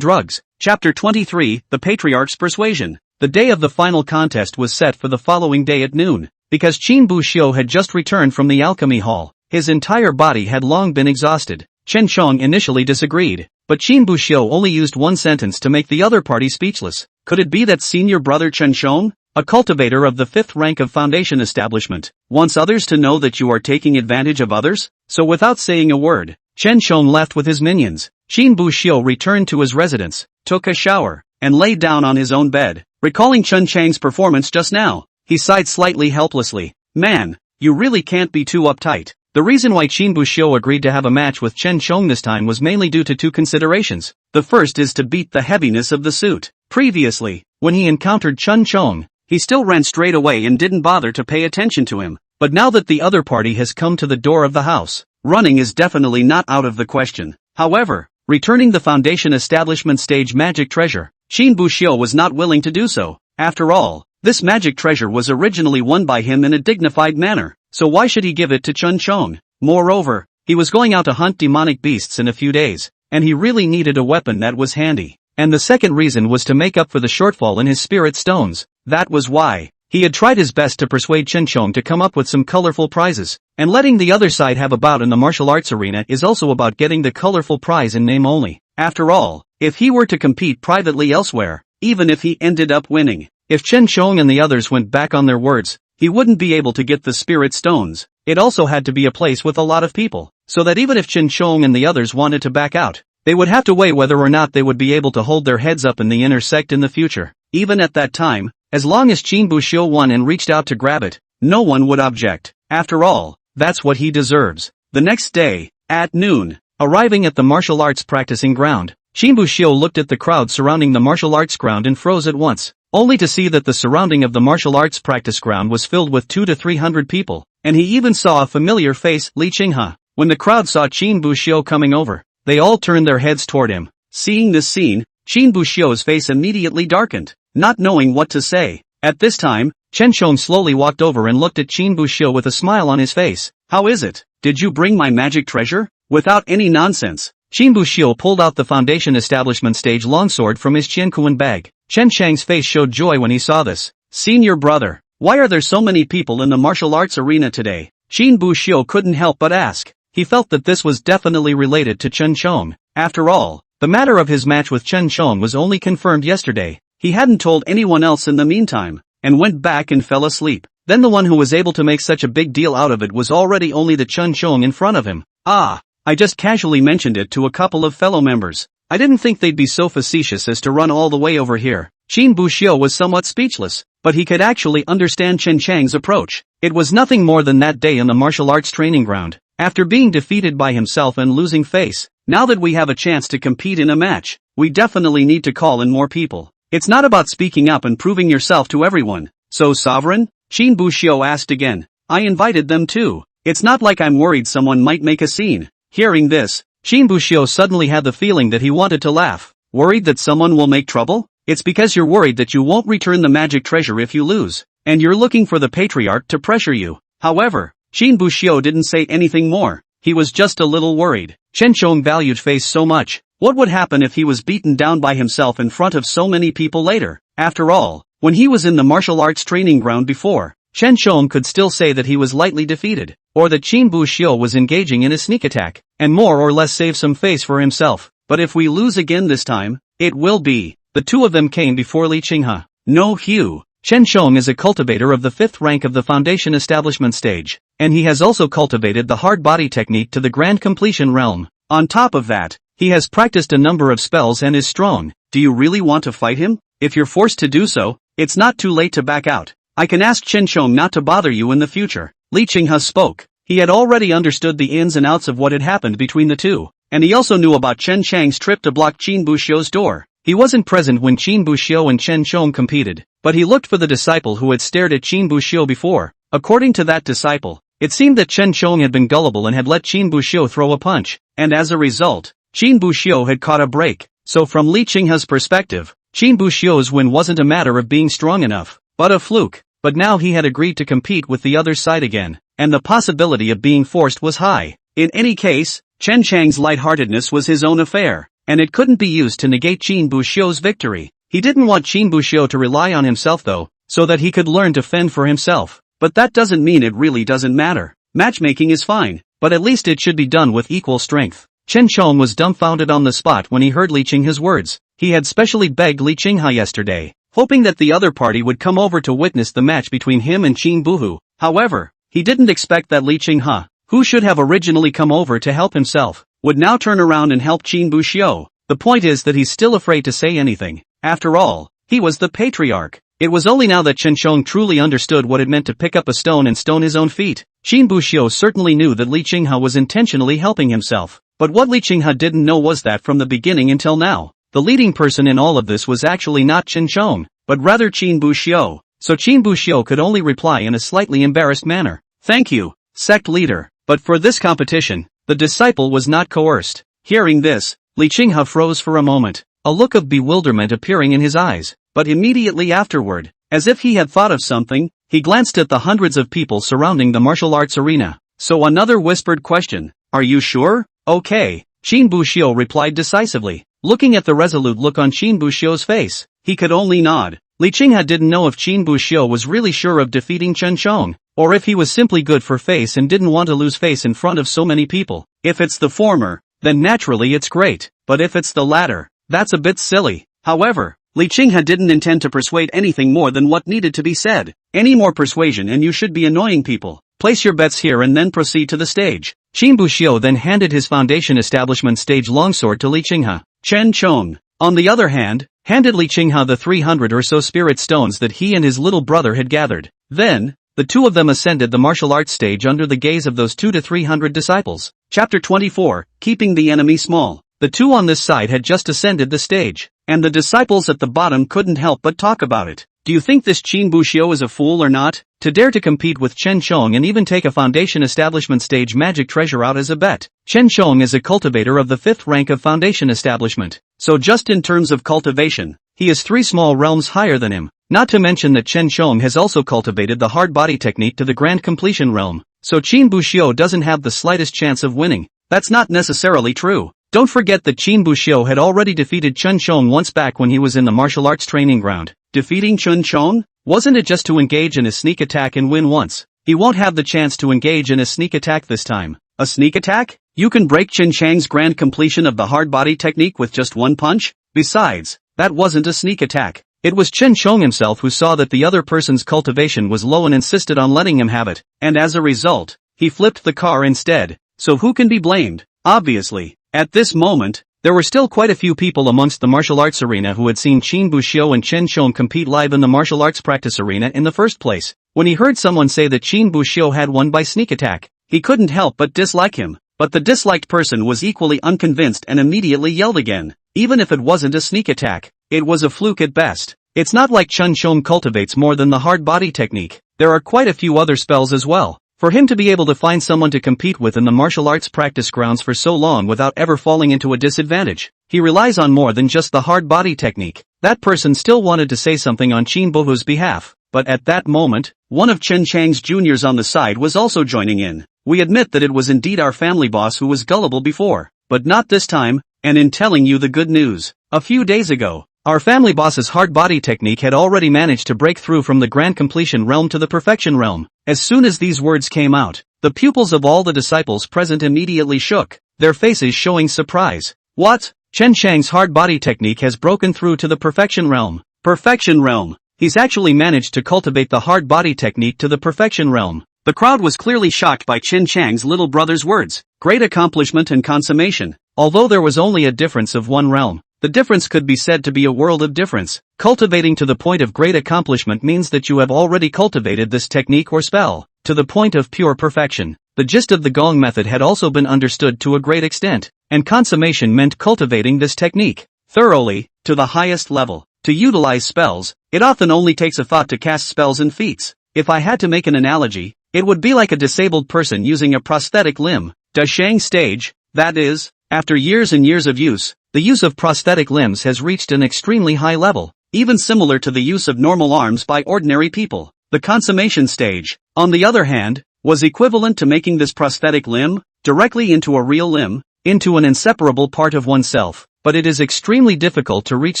drugs. Chapter 23, The Patriarch's Persuasion. The day of the final contest was set for the following day at noon. Because Qin Buxiu had just returned from the Alchemy Hall, his entire body had long been exhausted. Chen Chong initially disagreed, but Qin Buxiu only used one sentence to make the other party speechless. Could it be that senior brother Chen Chong, a cultivator of the 5th rank of foundation establishment, wants others to know that you are taking advantage of others? So without saying a word, Chen Chong left with his minions. Qin Buxiu returned to his residence, took a shower, and lay down on his own bed. Recalling Chen Chang's performance just now, he sighed slightly helplessly. Man, you really can't be too uptight. The reason why Qin Buxiu agreed to have a match with Chen Chong this time was mainly due to two considerations. The first is to beat the heaviness of the suit. Previously, when he encountered Chen Chong, he still ran straight away and didn't bother to pay attention to him. But now that the other party has come to the door of the house, running is definitely not out of the question. However, returning the foundation establishment stage magic treasure, Qin Buxiu was not willing to do so. After all, this magic treasure was originally won by him in a dignified manner, so why should he give it to Chen Chong? Moreover, he was going out to hunt demonic beasts in a few days, and he really needed a weapon that was handy. And the second reason was to make up for the shortfall in his spirit stones. That was why he had tried his best to persuade Chen Chong to come up with some colorful prizes, and letting the other side have a bout in the martial arts arena is also about getting the colorful prize in name only. After all, if he were to compete privately elsewhere, even if he ended up winning, if Chen Chong and the others went back on their words, he wouldn't be able to get the spirit stones. It also had to be a place with a lot of people, so that even if Chen Chong and the others wanted to back out, they would have to weigh whether or not they would be able to hold their heads up in the inner sect in the future. Even at that time, as long as Qin Buxiu won and reached out to grab it, no one would object. After all, that's what he deserves. The next day, at noon, arriving at the martial arts practicing ground, Qin Buxiu looked at the crowd surrounding the martial arts ground and froze at once, only to see that the surrounding of the martial arts practice ground was filled with 200 to 300 people, and he even saw a familiar face, Li Qinghe. When the crowd saw Qin Buxiu coming over, they all turned their heads toward him. Seeing this scene, Qin Buxiu's face immediately darkened, not knowing what to say. At this time, Chen Chong slowly walked over and looked at Qin Buxiu with a smile on his face. How is it? Did you bring my magic treasure? Without any nonsense, Qin Buxiu pulled out the foundation establishment stage longsword from his Qiankuan bag. Chen Chang's face showed joy when he saw this. Senior brother, why are there so many people in the martial arts arena today? Qin Buxiu couldn't help but ask. He felt that this was definitely related to Chen Chong. After all, the matter of his match with Chen Chong was only confirmed yesterday. He hadn't told anyone else in the meantime, and went back and fell asleep. Then the one who was able to make such a big deal out of it was already only the Chen Chong in front of him. I just casually mentioned it to a couple of fellow members. I didn't think they'd be so facetious as to run all the way over here. Qin Buxiu was somewhat speechless, but he could actually understand Chen Chang's approach. It was nothing more than that day in the martial arts training ground. After being defeated by himself and losing face, Now that we have a chance to compete in a match, we definitely need to call in more people. It's not about speaking up and proving yourself to everyone. So Sovereign? Qin Buxiu asked again. I invited them too. It's not like I'm worried someone might make a scene. Hearing this, Qin Buxiu suddenly had the feeling that he wanted to laugh. Worried that someone will make trouble? It's because you're worried that you won't return the magic treasure if you lose, and you're looking for the patriarch to pressure you. However, Qin Buxiu didn't say anything more. He was just a little worried. Chen Chong valued face so much. What would happen if he was beaten down by himself in front of so many people later? After all, when he was in the martial arts training ground before, Chen Chong could still say that he was lightly defeated, or that Qin Buxiu was engaging in a sneak attack, and more or less save some face for himself. But if we lose again this time, it will be. The two of them came before Li Qinghe. No Hugh. Chen Chong is a cultivator of the 5th rank of the foundation establishment stage, and he has also cultivated the hard body technique to the grand completion realm. On top of that, he has practiced a number of spells and is strong. Do you really want to fight him? If you're forced to do so, it's not too late to back out. I can ask Chen Chong not to bother you in the future. Li Qinghe spoke. He had already understood the ins and outs of what had happened between the two, and he also knew about Chen Chang's trip to block Qin Buxiu's door. He wasn't present when Qin Buxiu and Chen Chong competed, but he looked for the disciple who had stared at Qin Buxiu before. According to that disciple, it seemed that Chen Chong had been gullible and had let Qin Buxiu throw a punch, and as a result, Qin Buxiu had caught a break. So from Li Qinghe's perspective, Qin Buxiu's win wasn't a matter of being strong enough, but a fluke. But now he had agreed to compete with the other side again, and the possibility of being forced was high. In any case, Chen Chang's lightheartedness was his own affair, and it couldn't be used to negate Qin Buxiu's victory. He didn't want Qin Buxiu to rely on himself though, so that he could learn to fend for himself. But that doesn't mean it really doesn't matter. Matchmaking is fine, but at least it should be done with equal strength. Chen Chong was dumbfounded on the spot when he heard Li Qinghe's words. He had specially begged Li Qinghe yesterday, hoping that the other party would come over to witness the match between him and Qin Buhu. However, he didn't expect that Li Qinghe, who should have originally come over to help himself, would now turn around and help Qin Buxiu. The point is that he's still afraid to say anything. After all, he was the patriarch. It was only now that Chen Chong truly understood what it meant to pick up a stone and stone his own feet. Qin Buxiu certainly knew that Li Qinghe was intentionally helping himself, but what Li Qinghe didn't know was that from the beginning until now, the leading person in all of this was actually not Chen Chong, but rather Qin Buxiu. So Qin Buxiu could only reply in a slightly embarrassed manner. Thank you, sect leader. But for this competition, the disciple was not coerced. Hearing this, Li Qinghe froze for a moment, a look of bewilderment appearing in his eyes, but immediately afterward, as if he had thought of something, he glanced at the hundreds of people surrounding the martial arts arena. So another whispered question, are you sure? Okay, Qin Buxiu replied decisively. Looking at the resolute look on Qin Buxiu's face, he could only nod. Li Qinghe didn't know if Qin Buxiu was really sure of defeating Chen Chong, or if he was simply good for face and didn't want to lose face in front of so many people. If it's the former, then naturally it's great, but if it's the latter, that's a bit silly. However, Li Qinghe didn't intend to persuade anything more than what needed to be said. Any more persuasion and you should be annoying people. Place your bets here and then proceed to the stage. Qin Buxiu then handed his foundation establishment stage longsword to Li Qinghe. Chen Chong, on the other hand, handed Li Qinghe the 300 or so spirit stones that he and his little brother had gathered. Then, the two of them ascended the martial arts stage under the gaze of those 200 to 300 disciples. Chapter 24, Keeping the Enemy Small. The two on this side had just ascended the stage, and the disciples at the bottom couldn't help but talk about it. Do you think this Qin Buxiu is a fool or not? To dare to compete with Chen Chong and even take a foundation establishment stage magic treasure out as a bet. Chen Chong is a cultivator of the 5th rank of foundation establishment. So just in terms of cultivation, he is 3 small realms higher than him. Not to mention that Chen Chong has also cultivated the hard body technique to the grand completion realm. So Qin Buxiu doesn't have the slightest chance of winning. That's not necessarily true. Don't forget that Qin Buxiu had already defeated Chen Chong once back when he was in the martial arts training ground. Defeating Chen Chong? Wasn't it just to engage in a sneak attack and win once? He won't have the chance to engage in a sneak attack this time. A sneak attack? You can break Chen Chang's grand completion of the hard body technique with just one punch? Besides, that wasn't a sneak attack. It was Chen Chong himself who saw that the other person's cultivation was low and insisted on letting him have it, and as a result, he flipped the car instead. So who can be blamed? Obviously. At this moment, there were still quite a few people amongst the martial arts arena who had seen Qin Buxiu and Chen Chong compete live in the martial arts practice arena in the first place. When he heard someone say that Qin Buxiu had won by sneak attack, he couldn't help but dislike him. But the disliked person was equally unconvinced and immediately yelled again. Even if it wasn't a sneak attack, it was a fluke at best. It's not like Chun Shom cultivates more than the hard body technique. There are quite a few other spells as well. For him to be able to find someone to compete with in the martial arts practice grounds for so long without ever falling into a disadvantage, he relies on more than just the hard body technique. That person still wanted to say something on Qin Bohu's behalf, but at that moment, one of Chen Chang's juniors on the side was also joining in. We admit that it was indeed our family boss who was gullible before, but not this time, and in telling you the good news. A few days ago, our family boss's hard body technique had already managed to break through from the grand completion realm to the perfection realm. As soon as these words came out, the pupils of all the disciples present immediately shook, their faces showing surprise. What? Chen Chang's hard body technique has broken through to the perfection realm. Perfection realm. He's actually managed to cultivate the hard body technique to the perfection realm. The crowd was clearly shocked by Chen Chang's little brother's words. Great accomplishment and consummation. Although there was only a difference of one realm, the difference could be said to be a world of difference. Cultivating to the point of great accomplishment means that you have already cultivated this technique or spell to the point of pure perfection. The gist of the Gong method had also been understood to a great extent, and consummation meant cultivating this technique thoroughly, to the highest level. To utilize spells, it often only takes a thought to cast spells and feats. If I had to make an analogy, it would be like a disabled person using a prosthetic limb. Dashang stage, that is, after years and years of use, the use of prosthetic limbs has reached an extremely high level, even similar to the use of normal arms by ordinary people. The consummation stage, on the other hand, was equivalent to making this prosthetic limb directly into a real limb, into an inseparable part of oneself. But it is extremely difficult to reach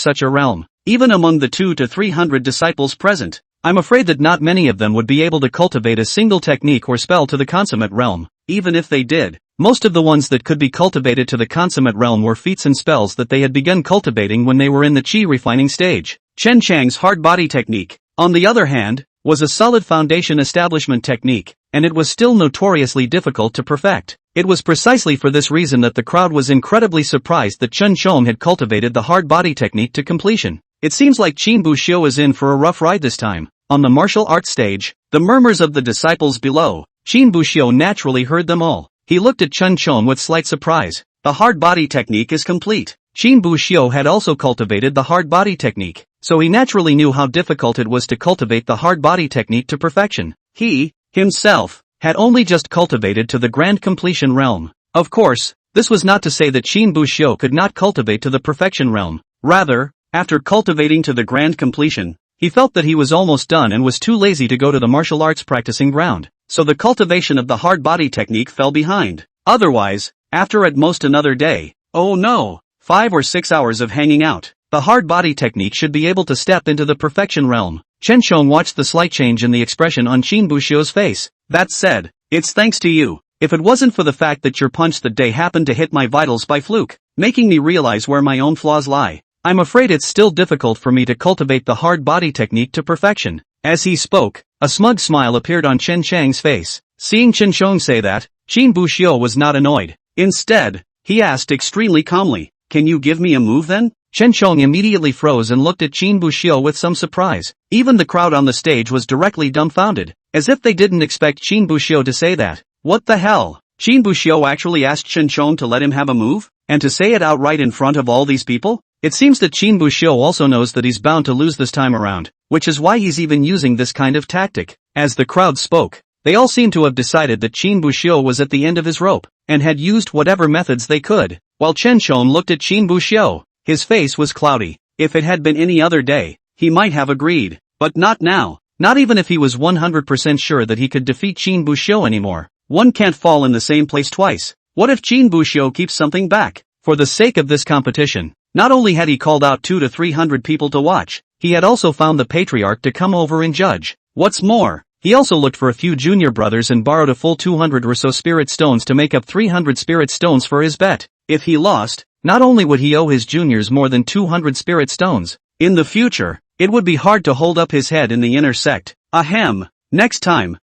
such a realm, even among the 200 to 300 disciples present. I'm afraid that not many of them would be able to cultivate a single technique or spell to the consummate realm. Even if they did, most of the ones that could be cultivated to the consummate realm were feats and spells that they had begun cultivating when they were in the chi refining stage. Chen Chang's hard body technique, on the other hand, was a solid foundation establishment technique, and it was still notoriously difficult to perfect. It was precisely for this reason that the crowd was incredibly surprised that Chun Shom had cultivated the hard body technique to completion. It seems like Qin Buxiu is in for a rough ride this time. On the martial arts stage, the murmurs of the disciples below, Qin Buxiu naturally heard them all. He looked at Chun Shom with slight surprise. The hard body technique is complete. Qin Buxiu had also cultivated the hard body technique, so he naturally knew how difficult it was to cultivate the hard body technique to perfection. He, himself, had only just cultivated to the grand completion realm. Of course, this was not to say that Qin Buxiu could not cultivate to the perfection realm. Rather, after cultivating to the grand completion, he felt that he was almost done and was too lazy to go to the martial arts practicing ground, so the cultivation of the hard body technique fell behind. Otherwise, after at most another day, oh no, 5 or 6 hours of hanging out, the hard body technique should be able to step into the perfection realm. Chen Shong watched the slight change in the expression on Qin Buxiu's face. That said, it's thanks to you. If it wasn't for the fact that your punch that day happened to hit my vitals by fluke, making me realize where my own flaws lie, I'm afraid it's still difficult for me to cultivate the hard body technique to perfection. As he spoke, a smug smile appeared on Chen Chang's face. Seeing Chen Shong say that, Qin Buxiu was not annoyed. Instead, he asked extremely calmly, "Can you give me a move then?" Chen Shong immediately froze and looked at Qin Buxiu with some surprise. Even the crowd on the stage was directly dumbfounded, as if they didn't expect Qin Buxiu to say that. What the hell? Qin Buxiu actually asked Chen Shong to let him have a move? And to say it outright in front of all these people? It seems that Qin Buxiu also knows that he's bound to lose this time around, which is why he's even using this kind of tactic. As the crowd spoke, they all seemed to have decided that Qin Buxiu was at the end of his rope, and had used whatever methods they could. While Chen Shong looked at Qin Buxiu, his face was cloudy. If it had been any other day, he might have agreed, but not now. Not even if he was 100% sure that he could defeat Qin Buxiu anymore. One can't fall in the same place twice. What if Qin Buxiu keeps something back? For the sake of this competition, not only had he called out 200 to 300 people to watch, he had also found the patriarch to come over and judge. What's more, he also looked for a few junior brothers and borrowed a full 200 or so spirit stones to make up 300 spirit stones for his bet. If he lost, not only would he owe his juniors more than 200 spirit stones, in the future, it would be hard to hold up his head in the inner sect. Ahem. Next time,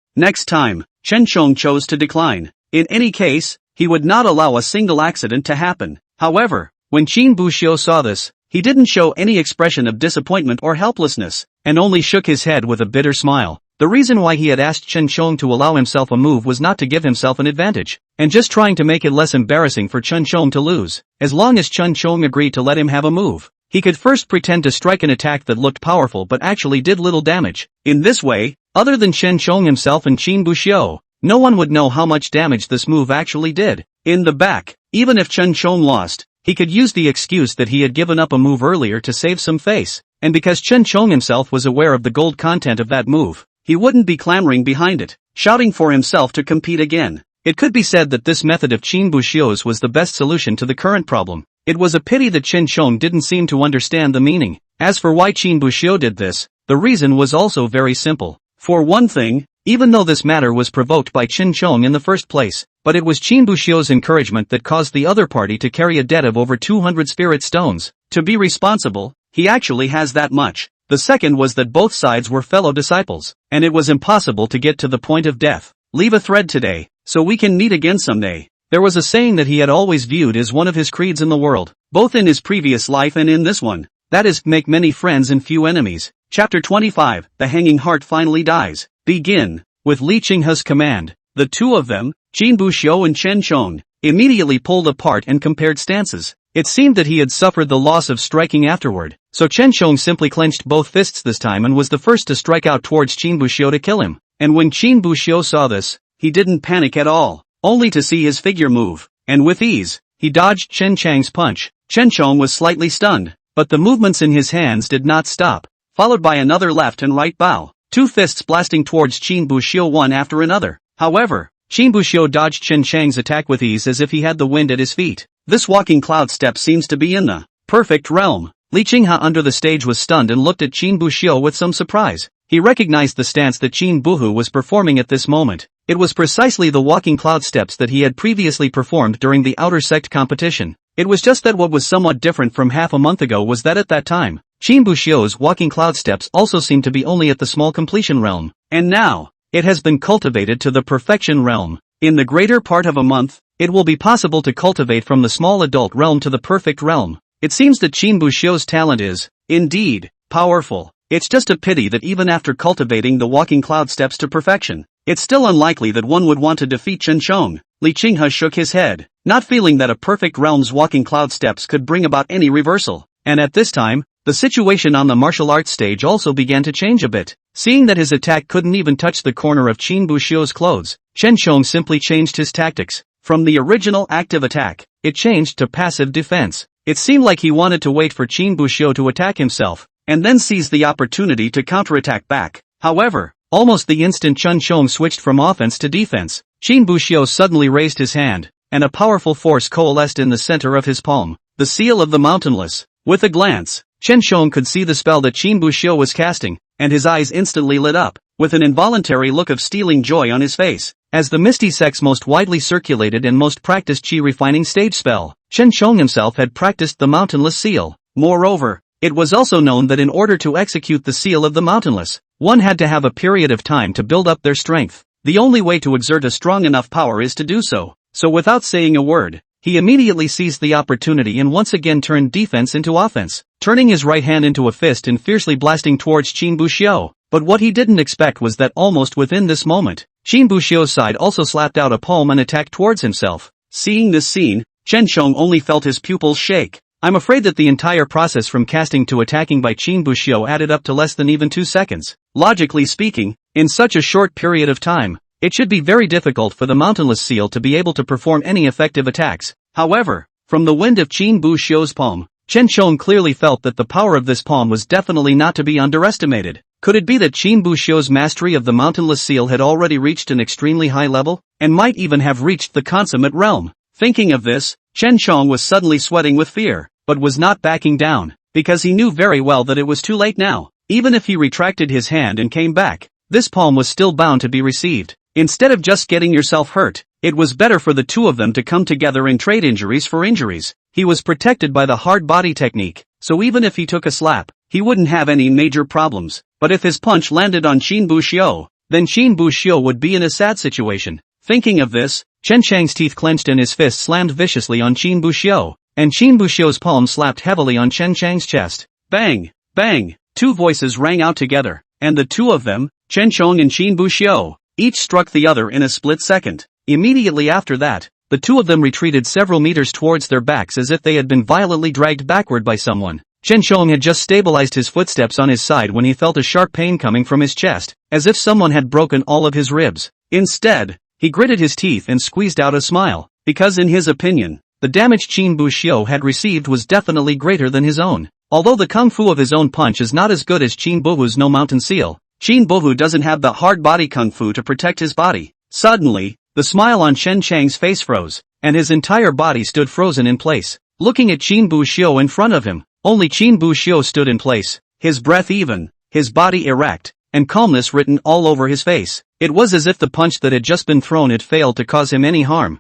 Chen Shong chose to decline. In any case, he would not allow a single accident to happen. However, when Qin Buxiu saw this, he didn't show any expression of disappointment or helplessness, and only shook his head with a bitter smile. The reason why he had asked Chen Chong to allow himself a move was not to give himself an advantage, and just trying to make it less embarrassing for Chen Chong to lose. As long as Chen Chong agreed to let him have a move, he could first pretend to strike an attack that looked powerful but actually did little damage. In this way, other than Chen Chong himself and Qin Buxiu, no one would know how much damage this move actually did. In the back, even if Chen Chong lost, he could use the excuse that he had given up a move earlier to save some face, and because Chen Chong himself was aware of the gold content of that move, he wouldn't be clamoring behind it, shouting for himself to compete again. It could be said that this method of Qin Buxiu's was the best solution to the current problem. It was a pity that Chen Chong didn't seem to understand the meaning. As for why Qin Buxiu did this, the reason was also very simple. For one thing, even though this matter was provoked by Chen Chong in the first place, but it was Qin Buxiu's encouragement that caused the other party to carry a debt of over 200 spirit stones. To be responsible, he actually has that much. The second was that both sides were fellow disciples, and it was impossible to get to the point of death. Leave a thread today, so we can meet again someday. There was a saying that he had always viewed as one of his creeds in the world, both in his previous life and in this one. That is, make many friends and few enemies. Chapter 25, The Hanging Heart Finally Dies. Begin. With Li Qinghe's command, the two of them, Qin Buxiu and Chen Chong, immediately pulled apart and compared stances. It seemed that he had suffered the loss of striking afterward, so Chen Chong simply clenched both fists this time and was the first to strike out towards Qin Buxiu to kill him. And when Qin Buxiu saw this, he didn't panic at all, only to see his figure move, and with ease, he dodged Chen Chang's punch. Chen Chong was slightly stunned, but the movements in his hands did not stop, followed by another left and right bow, two fists blasting towards Qin Buxiu one after another. However, Qin Buxiu dodged Chen Chang's attack with ease as if he had the wind at his feet. This walking cloud step seems to be in the perfect realm. Li Qinghe under the stage was stunned and looked at Qin Buxiu with some surprise. He recognized the stance that Qin Buhu was performing at this moment. It was precisely the walking cloud steps that he had previously performed during the outer sect competition. It was just that what was somewhat different from half a month ago was that at that time, Qin Buxiu's walking cloud steps also seemed to be only at the small completion realm, and now, it has been cultivated to the perfection realm. In the greater part of a month, it will be possible to cultivate from the small adult realm to the perfect realm. It seems that Qin Buxiu's talent is, indeed, powerful. It's just a pity that even after cultivating the walking cloud steps to perfection, it's still unlikely that one would want to defeat Chen Chong. Li Qinghe shook his head, not feeling that a perfect realm's walking cloud steps could bring about any reversal. And at this time, the situation on the martial arts stage also began to change a bit. Seeing that his attack couldn't even touch the corner of Qin Buxiu's clothes, Chen Chong simply changed his tactics. From the original active attack, it changed to passive defense. It seemed like he wanted to wait for Qin Buxiu to attack himself, and then seize the opportunity to counterattack back. However, almost the instant Chen Chong switched from offense to defense, Qin Buxiu suddenly raised his hand, and a powerful force coalesced in the center of his palm, the seal of the mountainless. With a glance, Chen Chong could see the spell that Qin Buxiu was casting, and his eyes instantly lit up, with an involuntary look of stealing joy on his face. As the Misty Sect's most widely circulated and most practiced chi refining stage spell, Chen Chong himself had practiced the Mountainless Seal. Moreover, it was also known that in order to execute the Seal of the Mountainless, one had to have a period of time to build up their strength. The only way to exert a strong enough power is to do so. So without saying a word, he immediately seized the opportunity and once again turned defense into offense, turning his right hand into a fist and fiercely blasting towards Qin Buxiu. But what he didn't expect was that almost within this moment, Qin Buxiu's side also slapped out a palm and attacked towards himself. Seeing this scene, Chen Chong only felt his pupils shake. I'm afraid that the entire process from casting to attacking by Qin Buxiu added up to less than even 2 seconds. Logically speaking, in such a short period of time, it should be very difficult for the Mountainless Seal to be able to perform any effective attacks. However, from the wind of Qin Buxiu's palm, Chen Chong clearly felt that the power of this palm was definitely not to be underestimated. Could it be that Qin Buxiu's mastery of the Mountainless Seal had already reached an extremely high level, and might even have reached the consummate realm? Thinking of this, Chen Chong was suddenly sweating with fear, but was not backing down, because he knew very well that it was too late now. Even if he retracted his hand and came back, this palm was still bound to be received. Instead of just getting yourself hurt, it was better for the two of them to come together and trade injuries for injuries. He was protected by the hard body technique, so even if he took a slap, he wouldn't have any major problems. But if his punch landed on Qin Buxiu, then Qin Buxiu would be in a sad situation. Thinking of this, Chen Chang's teeth clenched and his fist slammed viciously on Qin Buxiu, and Qin Buxiu's palm slapped heavily on Chen Chang's chest. Bang! Bang! Two voices rang out together, and the two of them, Chen Chong and Qin Buxiu. Each struck the other in a split second. Immediately after that, the two of them retreated several meters towards their backs as if they had been violently dragged backward by someone. Chen Chong had just stabilized his footsteps on his side when he felt a sharp pain coming from his chest, as if someone had broken all of his ribs. Instead, he gritted his teeth and squeezed out a smile, because in his opinion, the damage Qin Buxiu had received was definitely greater than his own. Although the kung fu of his own punch is not as good as Qin Buhu's no mountain seal, Qin Buhu doesn't have the hard body kung fu to protect his body. Suddenly, the smile on Chen Chang's face froze, and his entire body stood frozen in place. Looking at Qin Buxiu in front of him, only Qin Buxiu stood in place, his breath even, his body erect, and calmness written all over his face. It was as if the punch that had just been thrown had failed to cause him any harm.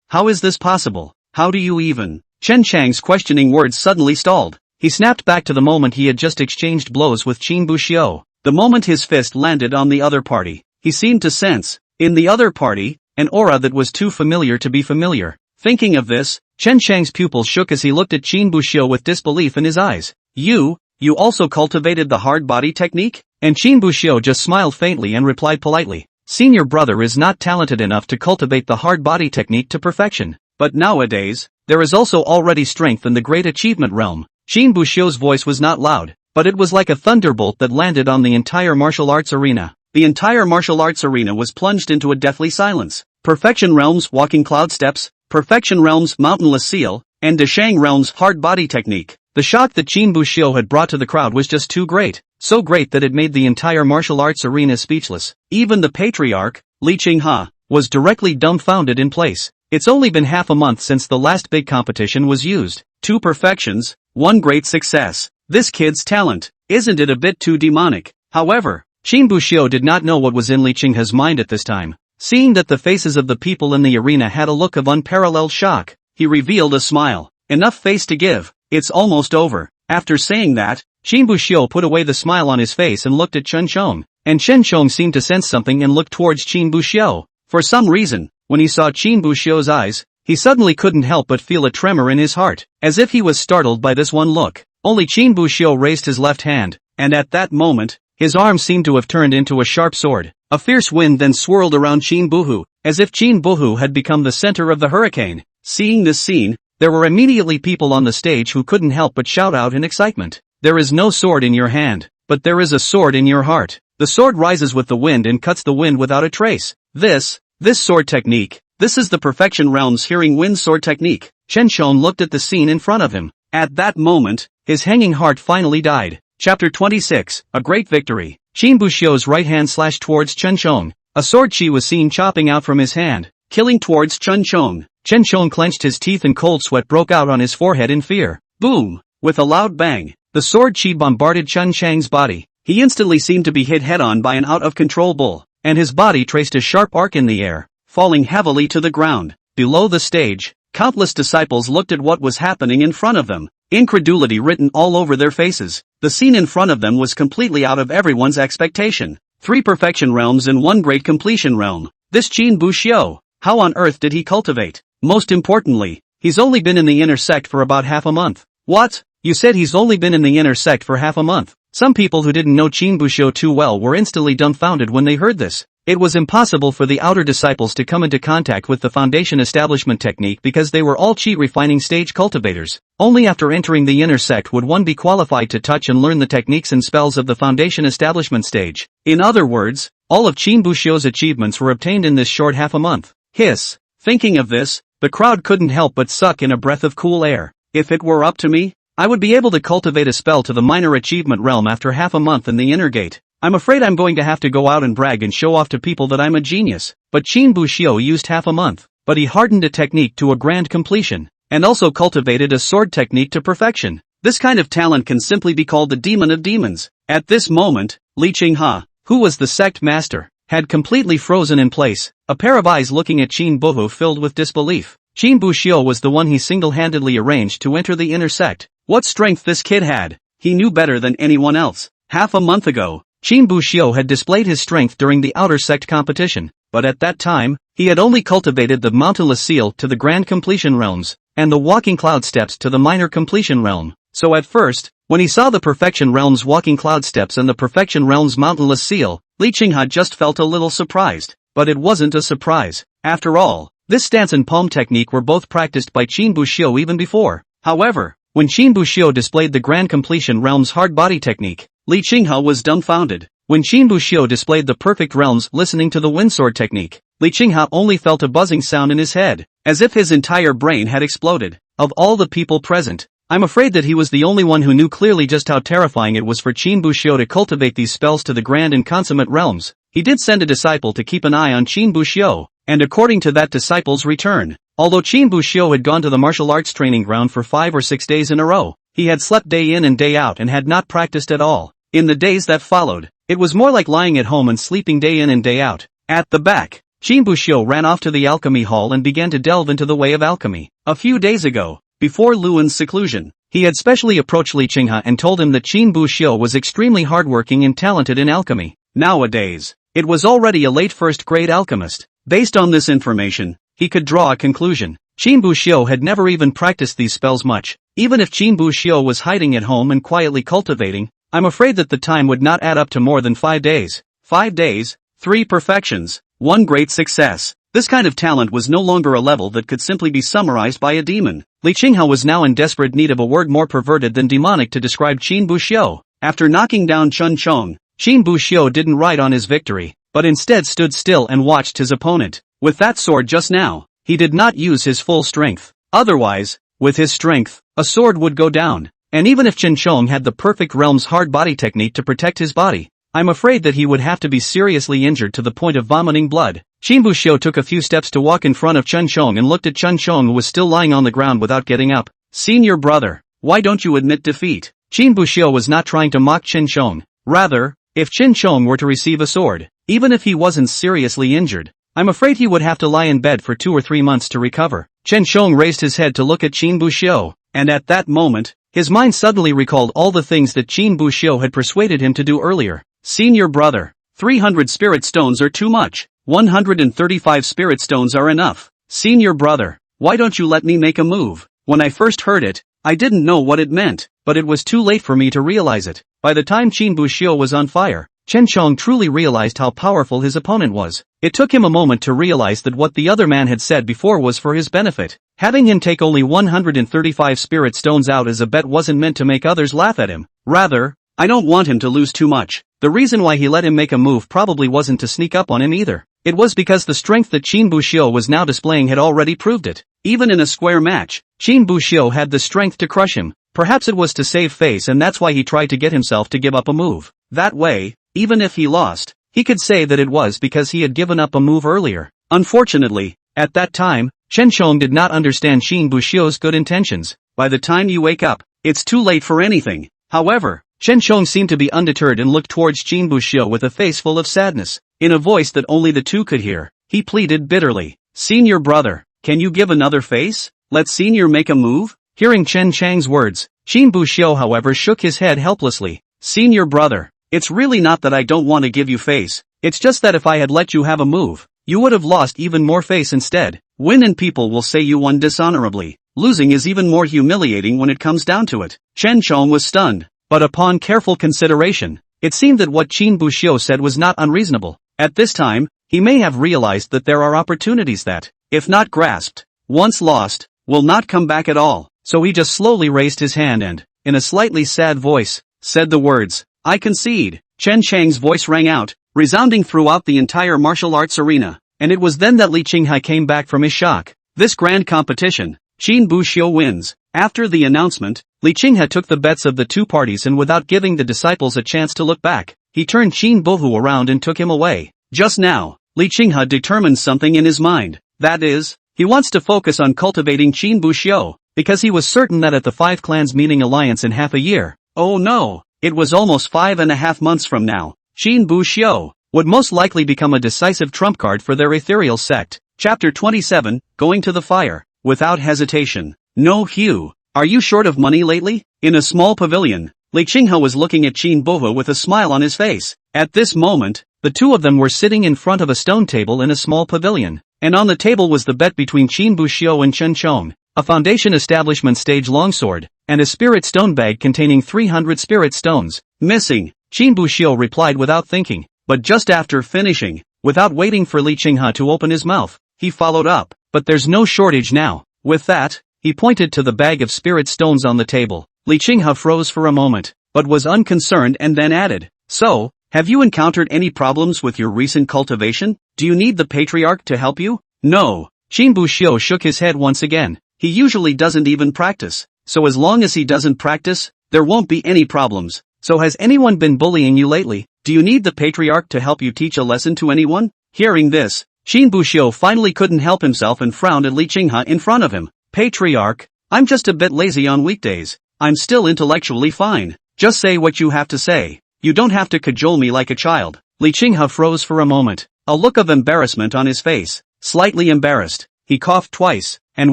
How is this possible? How do you even? Chen Chang's questioning words suddenly stalled. He snapped back to the moment he had just exchanged blows with Qin Buxiu. The moment his fist landed on the other party, he seemed to sense, in the other party, an aura that was too familiar to be familiar. Thinking of this, Chen Chang's pupils shook as he looked at Qin Buxiu with disbelief in his eyes. You also cultivated the hard body technique? And Qin Buxiu just smiled faintly and replied politely. Senior brother is not talented enough to cultivate the hard body technique to perfection. But nowadays, there is also already strength in the great achievement realm. Qin Buxiu's voice was not loud, but it was like a thunderbolt that landed on the entire martial arts arena. The entire martial arts arena was plunged into a deathly silence. Perfection Realm's walking cloud steps, Perfection Realm's mountainless seal, and Deshang Realm's hard body technique. The shock that Qin Buxiu had brought to the crowd was just too great, so great that it made the entire martial arts arena speechless. Even the patriarch, Li Qinghe, was directly dumbfounded in place. It's only been half a month since the last big competition was used. 2 perfections, 1 great success. This kid's talent, isn't it a bit too demonic? However, Qin Buxiu did not know what was in Li Qinghe's mind at this time. Seeing that the faces of the people in the arena had a look of unparalleled shock, he revealed a smile. Enough face to give, it's almost over. After saying that, Qin Buxiu put away the smile on his face and looked at Chen Chong. And Chen Chong seemed to sense something and looked towards Qin Buxiu. For some reason, when he saw Qin Buxiu's eyes, he suddenly couldn't help but feel a tremor in his heart, as if he was startled by this one look. Only Qin Buxiu raised his left hand, and at that moment, his arm seemed to have turned into a sharp sword. A fierce wind then swirled around Qin Buhu, as if Qin Buhu had become the center of the hurricane. Seeing this scene, there were immediately people on the stage who couldn't help but shout out in excitement. There is no sword in your hand, but there is a sword in your heart. The sword rises with the wind and cuts the wind without a trace. This sword technique, this is the Perfection Realm's Hearing Wind sword technique. Chen Chong looked at the scene in front of him. At that moment, his hanging heart finally died. Chapter 26, A Great Victory. Qin Buxiu's right hand slashed towards Chen Chong. A sword chi was seen chopping out from his hand, killing towards Chen Chong. Chen Chong clenched his teeth and cold sweat broke out on his forehead in fear. Boom! With a loud bang, the sword chi bombarded Chen Chang's body. He instantly seemed to be hit head-on by an out-of-control bull, and his body traced a sharp arc in the air, falling heavily to the ground. Below the stage, countless disciples looked at what was happening in front of them, incredulity written all over their faces. The scene in front of them was completely out of everyone's expectation. 3 perfection realms and 1 great completion realm. This Qin Buxiu, how on earth did he cultivate? Most importantly, he's only been in the inner sect for about half a month. What? You said he's only been in the inner sect for half a month? Some people who didn't know Qin Buxiu too well were instantly dumbfounded when they heard this. It was impossible for the outer disciples to come into contact with the foundation establishment technique because they were all chi refining stage cultivators. Only after entering the inner sect would one be qualified to touch and learn the techniques and spells of the foundation establishment stage. In other words, all of Qin Buxiu's achievements were obtained in this short half a month. Hiss. Thinking of this, the crowd couldn't help but suck in a breath of cool air. If it were up to me, I would be able to cultivate a spell to the minor achievement realm after half a month in the inner gate. I'm afraid I'm going to have to go out and brag and show off to people that I'm a genius. But Qin Buxiu used half a month, but he hardened a technique to a grand completion, and also cultivated a sword technique to perfection. This kind of talent can simply be called the demon of demons. At this moment, Li Qinghe, who was the sect master, had completely frozen in place, a pair of eyes looking at Qin Buhu filled with disbelief. Qin Buxiu was the one he single-handedly arranged to enter the inner sect. What strength this kid had! He knew better than anyone else. Half a month ago, Qin Buxiu had displayed his strength during the outer sect competition, but at that time, he had only cultivated the mountainless seal to the grand completion realms, and the walking cloud steps to the minor completion realm. So at first, when he saw the perfection realm's walking cloud steps and the perfection realm's mountainless seal, Li Qinghe just felt a little surprised. But it wasn't a surprise. After all, this stance and palm technique were both practiced by Qin Buxiu even before. However, when Qin Buxiu displayed the Grand Completion Realm's hard body technique, Li Qinghe was dumbfounded. When Qin Buxiu displayed the Perfect Realm's listening to the Windsword technique, Li Qinghe only felt a buzzing sound in his head, as if his entire brain had exploded. Of all the people present, I'm afraid that he was the only one who knew clearly just how terrifying it was for Qin Buxiu to cultivate these spells to the grand and consummate realms. He did send a disciple to keep an eye on Qin Buxiu, and according to that disciple's return, although Qin Buxiu had gone to the martial arts training ground for 5 or 6 days in a row, he had slept day in and day out and had not practiced at all. In the days that followed, it was more like lying at home and sleeping day in and day out. At the back, Qin Buxiu ran off to the alchemy hall and began to delve into the way of alchemy. A few days ago, before Luan's seclusion, he had specially approached Li Qinghe and told him that Qin Buxiu was extremely hardworking and talented in alchemy. Nowadays, it was already a late first-grade alchemist. Based on this information, he could draw a conclusion. Qin Buxiu had never even practiced these spells much. Even if Qin Buxiu was hiding at home and quietly cultivating, I'm afraid that the time would not add up to more than 5 days. 5 days, 3 perfections, 1 great success. This kind of talent was no longer a level that could simply be summarized by a demon. Li Qinghe was now in desperate need of a word more perverted than demonic to describe Qin Buxiu. After knocking down Chun Chong, Qin Buxiu didn't ride on his victory, but instead stood still and watched his opponent. With that sword just now, he did not use his full strength. Otherwise, with his strength, a sword would go down. And even if Chun Chong had the perfect realm's hard body technique to protect his body, I'm afraid that he would have to be seriously injured to the point of vomiting blood. Qin Buxiu took a few steps to walk in front of Chun Chong and looked at Chun Chong, who was still lying on the ground without getting up. "Senior brother, why don't you admit defeat?" Qin Buxiu was not trying to mock Chun Chong. Rather, if Chun Chong were to receive a sword, even if he wasn't seriously injured, I'm afraid he would have to lie in bed for 2 or 3 months to recover. Chun Chong raised his head to look at Qin Buxiu, and at that moment, his mind suddenly recalled all the things that Qin Buxiu had persuaded him to do earlier. "Senior brother, 300 spirit stones are too much. 135 spirit stones are enough. Senior brother, why don't you let me make a move?" When I first heard it, I didn't know what it meant, but it was too late for me to realize it. By the time Qin Buxiu was on fire, Chun Chong truly realized how powerful his opponent was. It took him a moment to realize that what the other man had said before was for his benefit. Having him take only 135 spirit stones out as a bet wasn't meant to make others laugh at him. Rather, I don't want him to lose too much. The reason why he let him make a move probably wasn't to sneak up on him either. It was because the strength that Qin Buxiu was now displaying had already proved it. Even in a square match, Qin Buxiu had the strength to crush him. Perhaps it was to save face, and that's why he tried to get himself to give up a move. That way, even if he lost, he could say that it was because he had given up a move earlier. Unfortunately, at that time, Chun Chong did not understand Qin Buxiu's good intentions. By the time you wake up, it's too late for anything. However, Chun Chong seemed to be undeterred and looked towards Qin Buxiu with a face full of sadness. In a voice that only the two could hear, he pleaded bitterly, "Senior brother, can you give another face? Let Senior make a move?" Hearing Chen Chang's words, Qin Buxiu however shook his head helplessly. "Senior brother, it's really not that I don't want to give you face, it's just that if I had let you have a move, you would have lost even more face instead. Win and people will say you won dishonorably. Losing is even more humiliating when it comes down to it." Chen Chong was stunned, but upon careful consideration, it seemed that what Qin Buxiu said was not unreasonable. At this time, he may have realized that there are opportunities that, if not grasped, once lost, will not come back at all. So he just slowly raised his hand and, in a slightly sad voice, said the words, "I concede." Chen Chang's voice rang out, resounding throughout the entire martial arts arena, and it was then that Li Qinghe came back from his shock. This grand competition, Qin Buxiu wins. After the announcement, Li Qinghe took the bets of the two parties, and without giving the disciples a chance to look back, he turned Qin Buhu around and took him away. Just now, Li Qinghe determined something in his mind. That is, he wants to focus on cultivating Qin Buxiu, because he was certain that at the 5 clans meeting alliance in half a year, oh no, it was almost 5.5 months from now, Qin Buxiu would most likely become a decisive trump card for their ethereal sect. Chapter 27, Going to the Fire. Without hesitation. "No, Hugh, are you short of money lately?" In a small pavilion, Li Qinghe was looking at Qin Buhu with a smile on his face. At this moment, the two of them were sitting in front of a stone table in a small pavilion, and on the table was the bet between Qin Buxiu and Chun Chong, a foundation establishment stage longsword, and a spirit stone bag containing 300 spirit stones. "Missing," Qin Buxiu replied without thinking. But just after finishing, without waiting for Li Qinghe to open his mouth, he followed up, "But there's no shortage now." With that, he pointed to the bag of spirit stones on the table. Li Qinghe froze for a moment, but was unconcerned and then added, "So, have you encountered any problems with your recent cultivation? Do you need the patriarch to help you?" "No." Qin Buxiu shook his head once again. "He usually doesn't even practice, so as long as he doesn't practice, there won't be any problems. So has anyone been bullying you lately? Do you need the patriarch to help you teach a lesson to anyone?" Hearing this, Qin Buxiu finally couldn't help himself and frowned at Li Qinghe in front of him. "Patriarch, I'm just a bit lazy on weekdays. I'm still intellectually fine. Just say what you have to say. You don't have to cajole me like a child." Li Qinghe froze for a moment, a look of embarrassment on his face. Slightly embarrassed, he coughed twice, and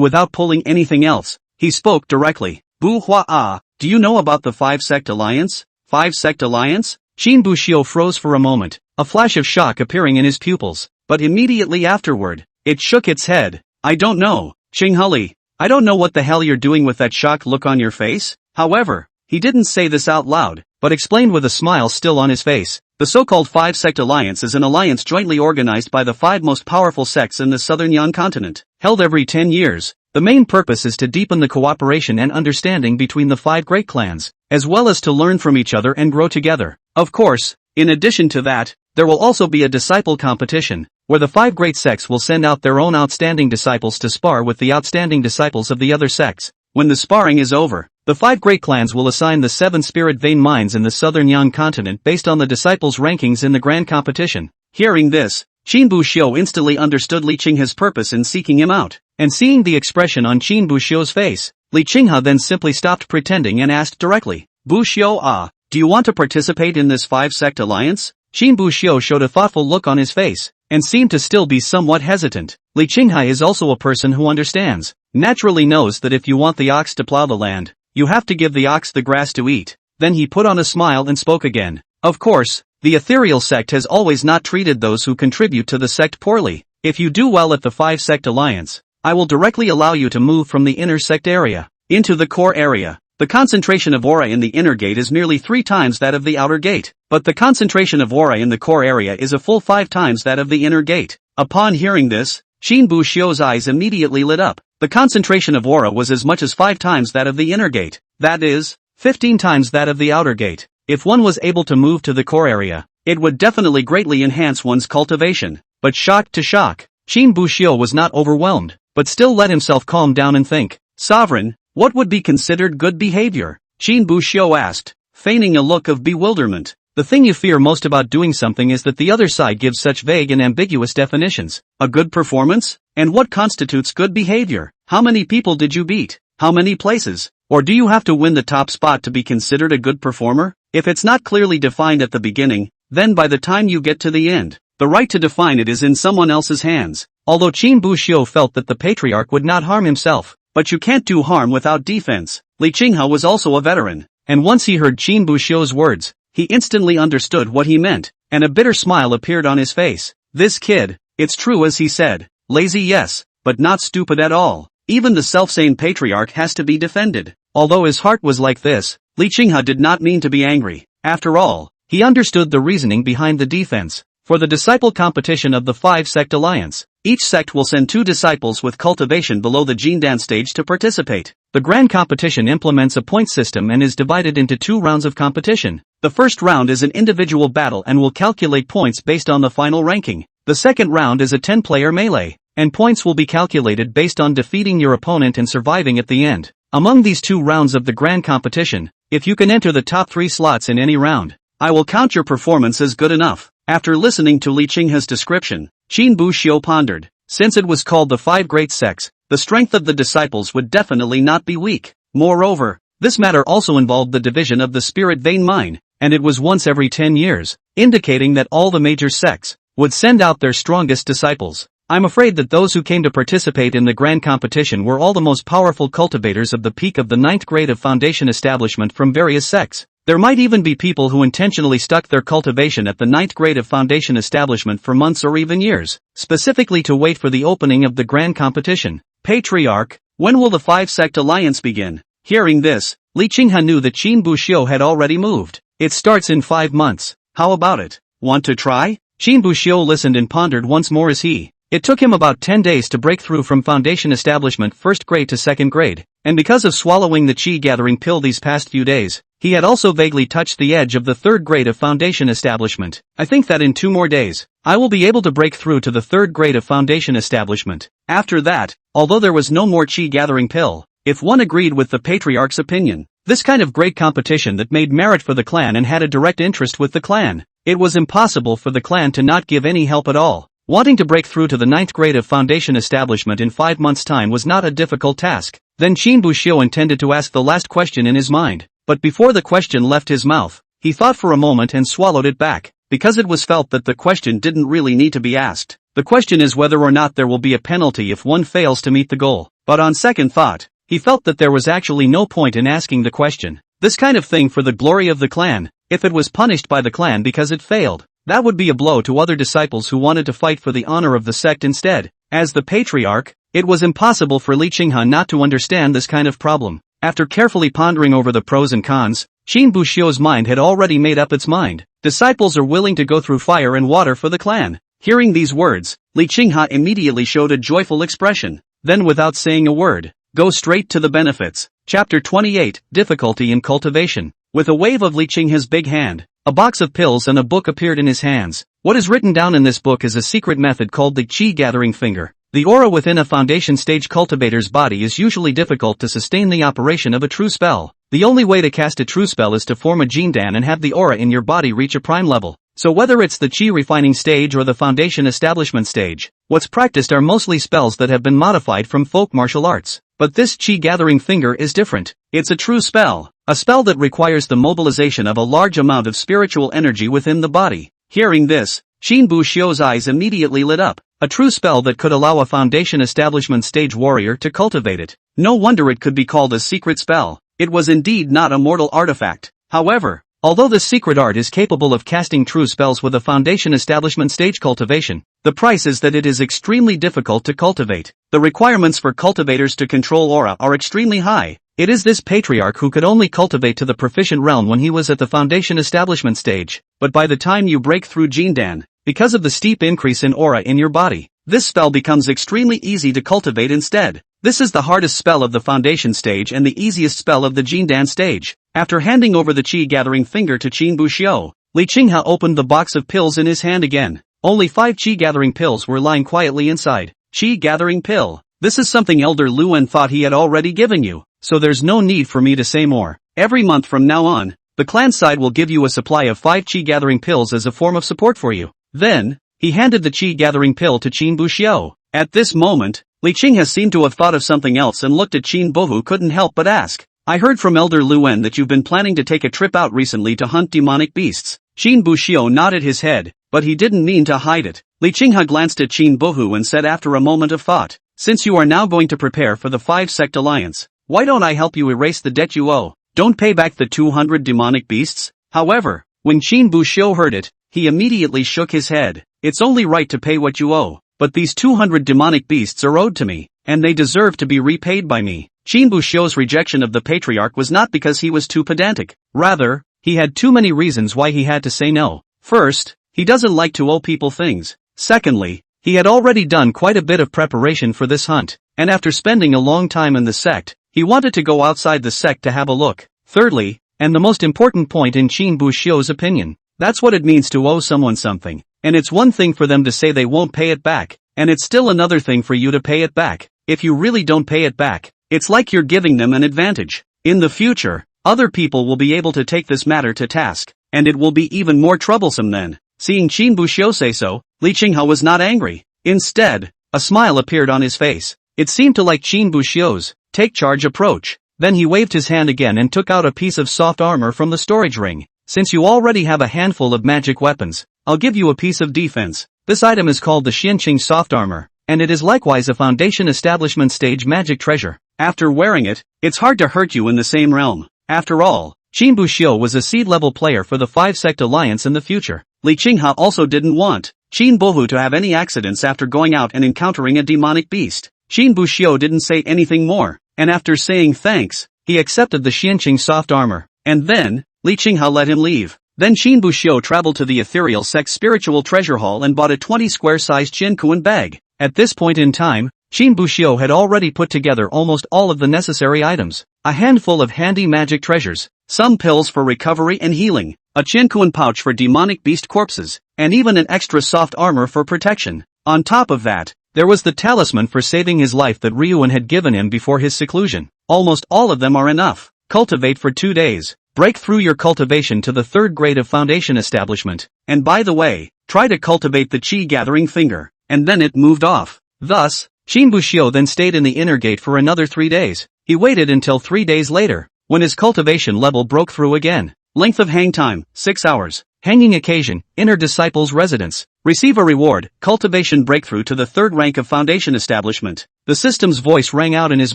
without pulling anything else, he spoke directly. "Bu Hua, do you know about the Five-Sect Alliance?" "Five-Sect Alliance?" Qin Buxiu froze for a moment, a flash of shock appearing in his pupils, but immediately afterward, it shook its head. "I don't know, Qinghe. I don't know what the hell you're doing with that shocked look on your face." However, he didn't say this out loud, but explained with a smile still on his face. The so-called Five-Sect Alliance is an alliance jointly organized by the 5 most powerful sects in the southern Yan continent, held every 10 years. The main purpose is to deepen the cooperation and understanding between the 5 great clans, as well as to learn from each other and grow together. Of course, in addition to that, there will also be a disciple competition, where the 5 great sects will send out their own outstanding disciples to spar with the outstanding disciples of the other sects. When the sparring is over, the 5 great clans will assign the 7 spirit vein mines in the southern Yan continent based on the disciples' rankings in the grand competition. Hearing this, Qin Buxiu instantly understood Li Qinghe's purpose in seeking him out, and seeing the expression on Qin Buxiu's face, Li Qinghe then simply stopped pretending and asked directly, "Buxiu, do you want to participate in this 5-sect alliance?" Qin Buxiu showed a thoughtful look on his face, and seemed to still be somewhat hesitant. Li Qinghe is also a person who understands, naturally knows that if you want the ox to plow the land, you have to give the ox the grass to eat. Then he put on a smile and spoke again. "Of course, the ethereal sect has always not treated those who contribute to the sect poorly. If you do well at the 5-sect alliance, I will directly allow you to move from the inner sect area into the core area. The concentration of aura in the inner gate is nearly 3 times that of the outer gate, but the concentration of aura in the core area is a full 5 times that of the inner gate." Upon hearing this, Qin Buxiu's eyes immediately lit up. The concentration of aura was as much as 5 times that of the inner gate, that is, 15 times that of the outer gate. If one was able to move to the core area, it would definitely greatly enhance one's cultivation. But shock to shock, Qin Buxiu was not overwhelmed, but still let himself calm down and think. "Sovereign, what would be considered good behavior?" Qin Buxiu asked, feigning a look of bewilderment. "The thing you fear most about doing something is that the other side gives such vague and ambiguous definitions. A good performance? And what constitutes good behavior? How many people did you beat? How many places? Or do you have to win the top spot to be considered a good performer? If it's not clearly defined at the beginning, then by the time you get to the end, the right to define it is in someone else's hands." Although Qin Buxiu felt that the patriarch would not harm himself, but you can't do harm without defense. Li Qinghe was also a veteran, and once he heard Qin Buxiu's words, he instantly understood what he meant, and a bitter smile appeared on his face. This kid, it's true as he said, lazy yes, but not stupid at all. Even the self-sane patriarch has to be defended. Although his heart was like this, Li Qinghe did not mean to be angry. After all, he understood the reasoning behind the defense. For the disciple competition of the 5-sect alliance, each sect will send 2 disciples with cultivation below the Jindan stage to participate. The grand competition implements a point system and is divided into 2 rounds of competition. The first round is an individual battle and will calculate points based on the final ranking. The second round is a 10-player melee, and points will be calculated based on defeating your opponent and surviving at the end. Among these 2 rounds of the grand competition, if you can enter the top 3 slots in any round, I will count your performance as good enough. After listening to Li Qinghe's description, Qin Buxiu pondered. Since it was called the 5 great sects, the strength of the disciples would definitely not be weak. Moreover, this matter also involved the division of the spirit vein mine, and it was once every 10 years, indicating that all the major sects would send out their strongest disciples. I'm afraid that those who came to participate in the grand competition were all the most powerful cultivators of the peak of the 9th grade of foundation establishment from various sects. There might even be people who intentionally stuck their cultivation at the 9th grade of foundation establishment for months or even years, specifically to wait for the opening of the grand competition. Patriarch, when will the 5-sect alliance begin? Hearing this, Li Qinghe knew that Qin Buxiu had already moved. It starts in 5 months. How about it? Want to try? Qin Buxiu listened and pondered once more as he. It took him about 10 days to break through from foundation establishment first grade to second grade, and because of swallowing the chi gathering pill these past few days, he had also vaguely touched the edge of the third grade of foundation establishment. I think that in 2 more days, I will be able to break through to the third grade of foundation establishment. After that, although there was no more chi gathering pill, if one agreed with the patriarch's opinion, this kind of great competition that made merit for the clan and had a direct interest with the clan, it was impossible for the clan to not give any help at all. Wanting to break through to the 9th grade of foundation establishment in 5 months' time was not a difficult task. Then Qin Buxiu intended to ask the last question in his mind, but before the question left his mouth, he thought for a moment and swallowed it back, because it was felt that the question didn't really need to be asked. The question is whether or not there will be a penalty if one fails to meet the goal. But on second thought, he felt that there was actually no point in asking the question. This kind of thing for the glory of the clan, if it was punished by the clan because it failed, that would be a blow to other disciples who wanted to fight for the honor of the sect instead. As the patriarch, it was impossible for Li Qinghe not to understand this kind of problem. After carefully pondering over the pros and cons, Qin Buxiu's mind had already made up its mind. Disciples are willing to go through fire and water for the clan. Hearing these words, Li Qinghe immediately showed a joyful expression. Then without saying a word, go straight to the benefits. Chapter 28, Difficulty in Cultivation. With a wave of Li Qinghe's big hand, a box of pills and a book appeared in his hands. What is written down in this book is a secret method called the Qi Gathering Finger. The aura within a foundation stage cultivator's body is usually difficult to sustain the operation of a true spell. The only way to cast a true spell is to form a jindan and have the aura in your body reach a prime level. So whether it's the Qi refining stage or the foundation establishment stage, what's practiced are mostly spells that have been modified from folk martial arts. But this Qi Gathering Finger is different. It's a true spell, a spell that requires the mobilization of a large amount of spiritual energy within the body. Hearing this, Qin Buxiu's eyes immediately lit up. A true spell that could allow a foundation establishment stage warrior to cultivate it. No wonder it could be called a secret spell. It was indeed not a mortal artifact. However, although the secret art is capable of casting true spells with a foundation establishment stage cultivation, the price is that it is extremely difficult to cultivate. The requirements for cultivators to control aura are extremely high. It is this patriarch who could only cultivate to the proficient realm when he was at the foundation establishment stage. But by the time you break through Jindan, because of the steep increase in aura in your body, this spell becomes extremely easy to cultivate instead. This is the hardest spell of the foundation stage and the easiest spell of the Jindan stage. After handing over the Qi Gathering Finger to Qin Buxiu, Li Qinghe opened the box of pills in his hand again. Only 5 Qi Gathering pills were lying quietly inside. Qi Gathering Pill. This is something Elder Luan thought he had already given you, so there's no need for me to say more. Every month from now on, the clan side will give you a supply of 5 Qi Gathering pills as a form of support for you. Then, he handed the Qi Gathering pill to Qin Buxiu. At this moment, Li Qinghe seemed to have thought of something else and looked at Qin Bo, who couldn't help but ask, I heard from Elder Luan that you've been planning to take a trip out recently to hunt demonic beasts. Qin Buxiu nodded his head, but he didn't mean to hide it. Li Qinghe glanced at Qin Bohu and said after a moment of thought, since you are now going to prepare for the 5-sect alliance, why don't I help you erase the debt you owe? Don't pay back the 200 demonic beasts? However, when Qin Buxiu heard it, he immediately shook his head. It's only right to pay what you owe, but these 200 demonic beasts are owed to me, and they deserve to be repaid by me. Qin Buxiu's rejection of the patriarch was not because he was too pedantic. Rather, he had too many reasons why he had to say no. First, he doesn't like to owe people things. Secondly, he had already done quite a bit of preparation for this hunt, and after spending a long time in the sect, he wanted to go outside the sect to have a look. Thirdly, and the most important point in Qin Buxiu's opinion, that's what it means to owe someone something, and it's one thing for them to say they won't pay it back, and it's still another thing for you to pay it back. If you really don't pay it back, it's like you're giving them an advantage. In the future, other people will be able to take this matter to task, and it will be even more troublesome then. Seeing Qin Buxiu say so, Li Qinghe was not angry. Instead, a smile appeared on his face. It seemed to like Qin Buxiu's take charge approach. Then he waved his hand again and took out a piece of soft armor from the storage ring. Since you already have a handful of magic weapons, I'll give you a piece of defense. This item is called the Xianqing Soft Armor, and it is likewise a foundation establishment stage magic treasure. After wearing it, it's hard to hurt you in the same realm. After all, Qin Buxiu was a seed-level player for the 5-sect alliance in the future. Li Qinghe also didn't want Qin Bohu to have any accidents after going out and encountering a demonic beast. Qin Buxiu didn't say anything more, and after saying thanks, he accepted the Xianqing Soft Armor. And then, Li Qinghe let him leave. Then Qin Buxiu traveled to the ethereal sect spiritual treasure hall and bought a 20-square-sized Qinkuan bag. At this point in time, Qin Buxiu had already put together almost all of the necessary items, a handful of handy magic treasures, some pills for recovery and healing, a Qinkuan pouch for demonic beast corpses, and even an extra soft armor for protection. On top of that, there was the talisman for saving his life that Ryuan had given him before his seclusion. Almost all of them are enough. Cultivate for 2 days. Break through your cultivation to the 3rd grade of foundation establishment. And by the way, try to cultivate the chi gathering finger. And then it moved off. Thus, Qin Buxiu then stayed in the inner gate for another 3 days. He waited until 3 days later, when his cultivation level broke through again. Length of hang time, 6 hours. Hanging occasion, inner disciple's residence. Receive a reward, cultivation breakthrough to the 3rd rank of foundation establishment. The system's voice rang out in his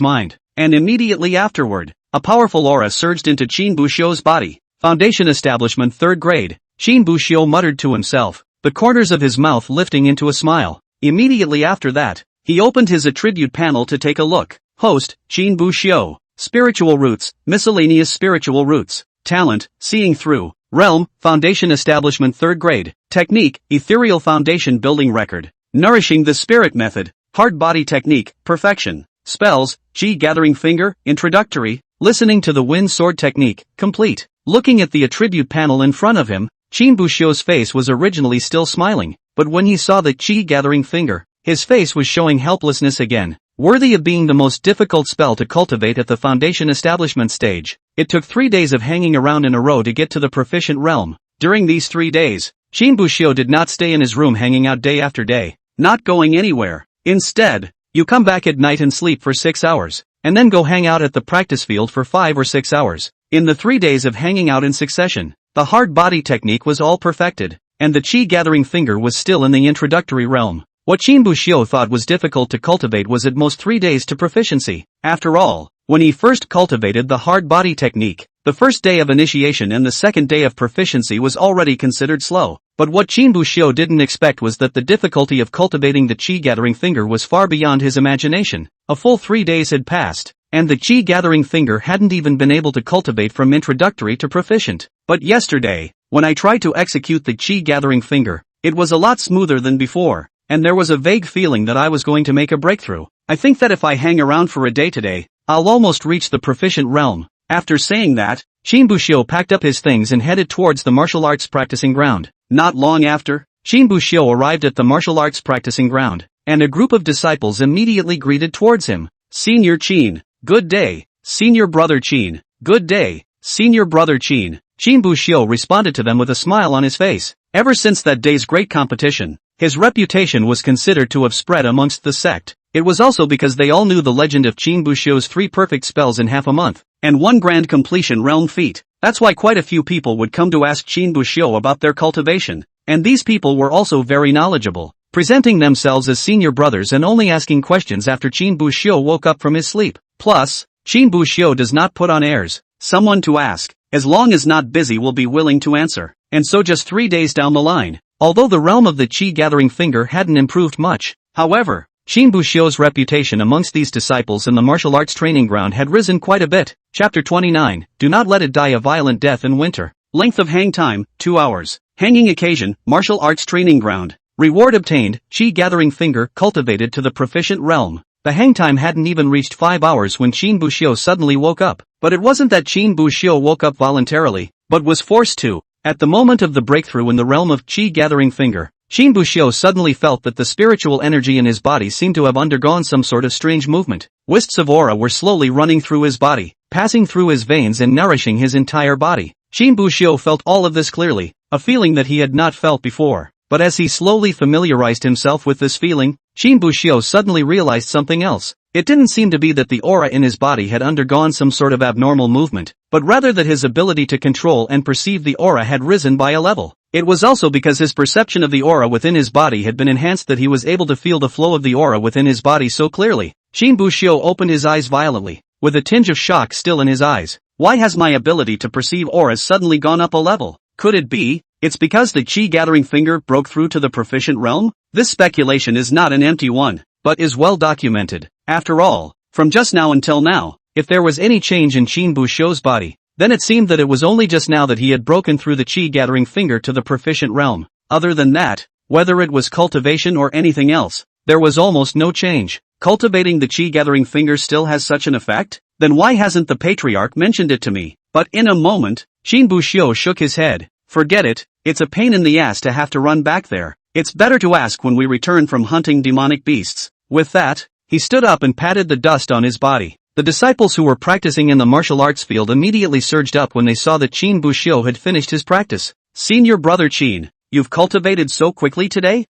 mind, and immediately afterward, a powerful aura surged into Qin Buxiu's body. Foundation establishment 3rd grade. Qin Buxiu muttered to himself, the corners of his mouth lifting into a smile. Immediately after that, he opened his attribute panel to take a look. Host, Qin Buxiu. Spiritual roots, miscellaneous spiritual roots. Talent, seeing through. Realm, foundation establishment 3rd grade. Technique, ethereal foundation building record. Nourishing the spirit method. Hard body technique, perfection. Spells, chi gathering finger, introductory. Listening to the wind sword technique, complete. Looking at the attribute panel in front of him, Qin Buxiu's face was originally still smiling, but when he saw the chi gathering finger, his face was showing helplessness again. Worthy of being the most difficult spell to cultivate at the foundation establishment stage. It took 3 days of hanging around in a row to get to the proficient realm. During these 3 days, Qin Buxiu did not stay in his room hanging out day after day, not going anywhere. Instead, you come back at night and sleep for 6 hours, and then go hang out at the practice field for 5 or 6 hours. In the 3 days of hanging out in succession, the hard body technique was all perfected, and the chi gathering finger was still in the introductory realm. What Qin Buxiu thought was difficult to cultivate was at most 3 days to proficiency. After all, when he first cultivated the hard body technique, the first day of initiation and the second day of proficiency was already considered slow. But what Qin Buxiu didn't expect was that the difficulty of cultivating the chi gathering finger was far beyond his imagination. A full 3 days had passed, and the chi gathering finger hadn't even been able to cultivate from introductory to proficient. But yesterday, when I tried to execute the chi gathering finger, it was a lot smoother than before. And there was a vague feeling that I was going to make a breakthrough. I think that if I hang around for a day today, I'll almost reach the proficient realm. After saying that, Qin Buxiu packed up his things and headed towards the martial arts practicing ground. Not long after, Qin Buxiu arrived at the martial arts practicing ground, and a group of disciples immediately greeted towards him. Senior Qin, good day. Senior brother Qin, good day. Senior brother Qin. Qin Buxiu responded to them with a smile on his face. Ever since that day's great competition, his reputation was considered to have spread amongst the sect. It was also because they all knew the legend of Qin Buxiu's 3 perfect spells in half a month, and 1 grand completion realm feat. That's why quite a few people would come to ask Qin Buxiu about their cultivation, and these people were also very knowledgeable, presenting themselves as senior brothers and only asking questions after Qin Buxiu woke up from his sleep. Plus, Qin Buxiu does not put on airs. Someone to ask, as long as not busy, will be willing to answer. And so just 3 days down the line, although the realm of the chi gathering finger hadn't improved much, however, Qin Buxiu's reputation amongst these disciples in the martial arts training ground had risen quite a bit. Chapter 29, Do not let it die a violent death in winter. Length of hang time, 2 hours. Hanging occasion, martial arts training ground. Reward obtained, chi gathering finger cultivated to the proficient realm. The hang time hadn't even reached 5 hours when Qin Buxiu suddenly woke up. But it wasn't that Qin Buxiu woke up voluntarily, but was forced to. At the moment of the breakthrough in the realm of chi gathering finger, Qin Buxiu suddenly felt that the spiritual energy in his body seemed to have undergone some sort of strange movement. Wisps of aura were slowly running through his body, passing through his veins and nourishing his entire body. Qin Buxiu felt all of this clearly, a feeling that he had not felt before. But as he slowly familiarized himself with this feeling, Qin Buxiu suddenly realized something else. It didn't seem to be that the aura in his body had undergone some sort of abnormal movement, but rather that his ability to control and perceive the aura had risen by a level. It was also because his perception of the aura within his body had been enhanced that he was able to feel the flow of the aura within his body so clearly. Qin Buxiu opened his eyes violently, with a tinge of shock still in his eyes. Why has my ability to perceive auras suddenly gone up a level? Could it be it's because the chi gathering finger broke through to the proficient realm? This speculation is not an empty one, but is well documented. After all, from just now until now, if there was any change in Qin Buxiu's body, Then it seemed that it was only just now that he had broken through the chi-gathering finger to the proficient realm. Other than that, whether it was cultivation or anything else, there was almost no change. Cultivating the chi-gathering finger still has such an effect? Then why hasn't the patriarch mentioned it to me? But in a moment, Qin Buxiu shook his head. Forget it, it's a pain in the ass to have to run back there. It's better to ask when we return from hunting demonic beasts. With that, he stood up and patted the dust on his body. The disciples who were practicing in the martial arts field immediately surged up when they saw that Qin Buxiu had finished his practice. Senior brother Qin, you've cultivated so quickly today?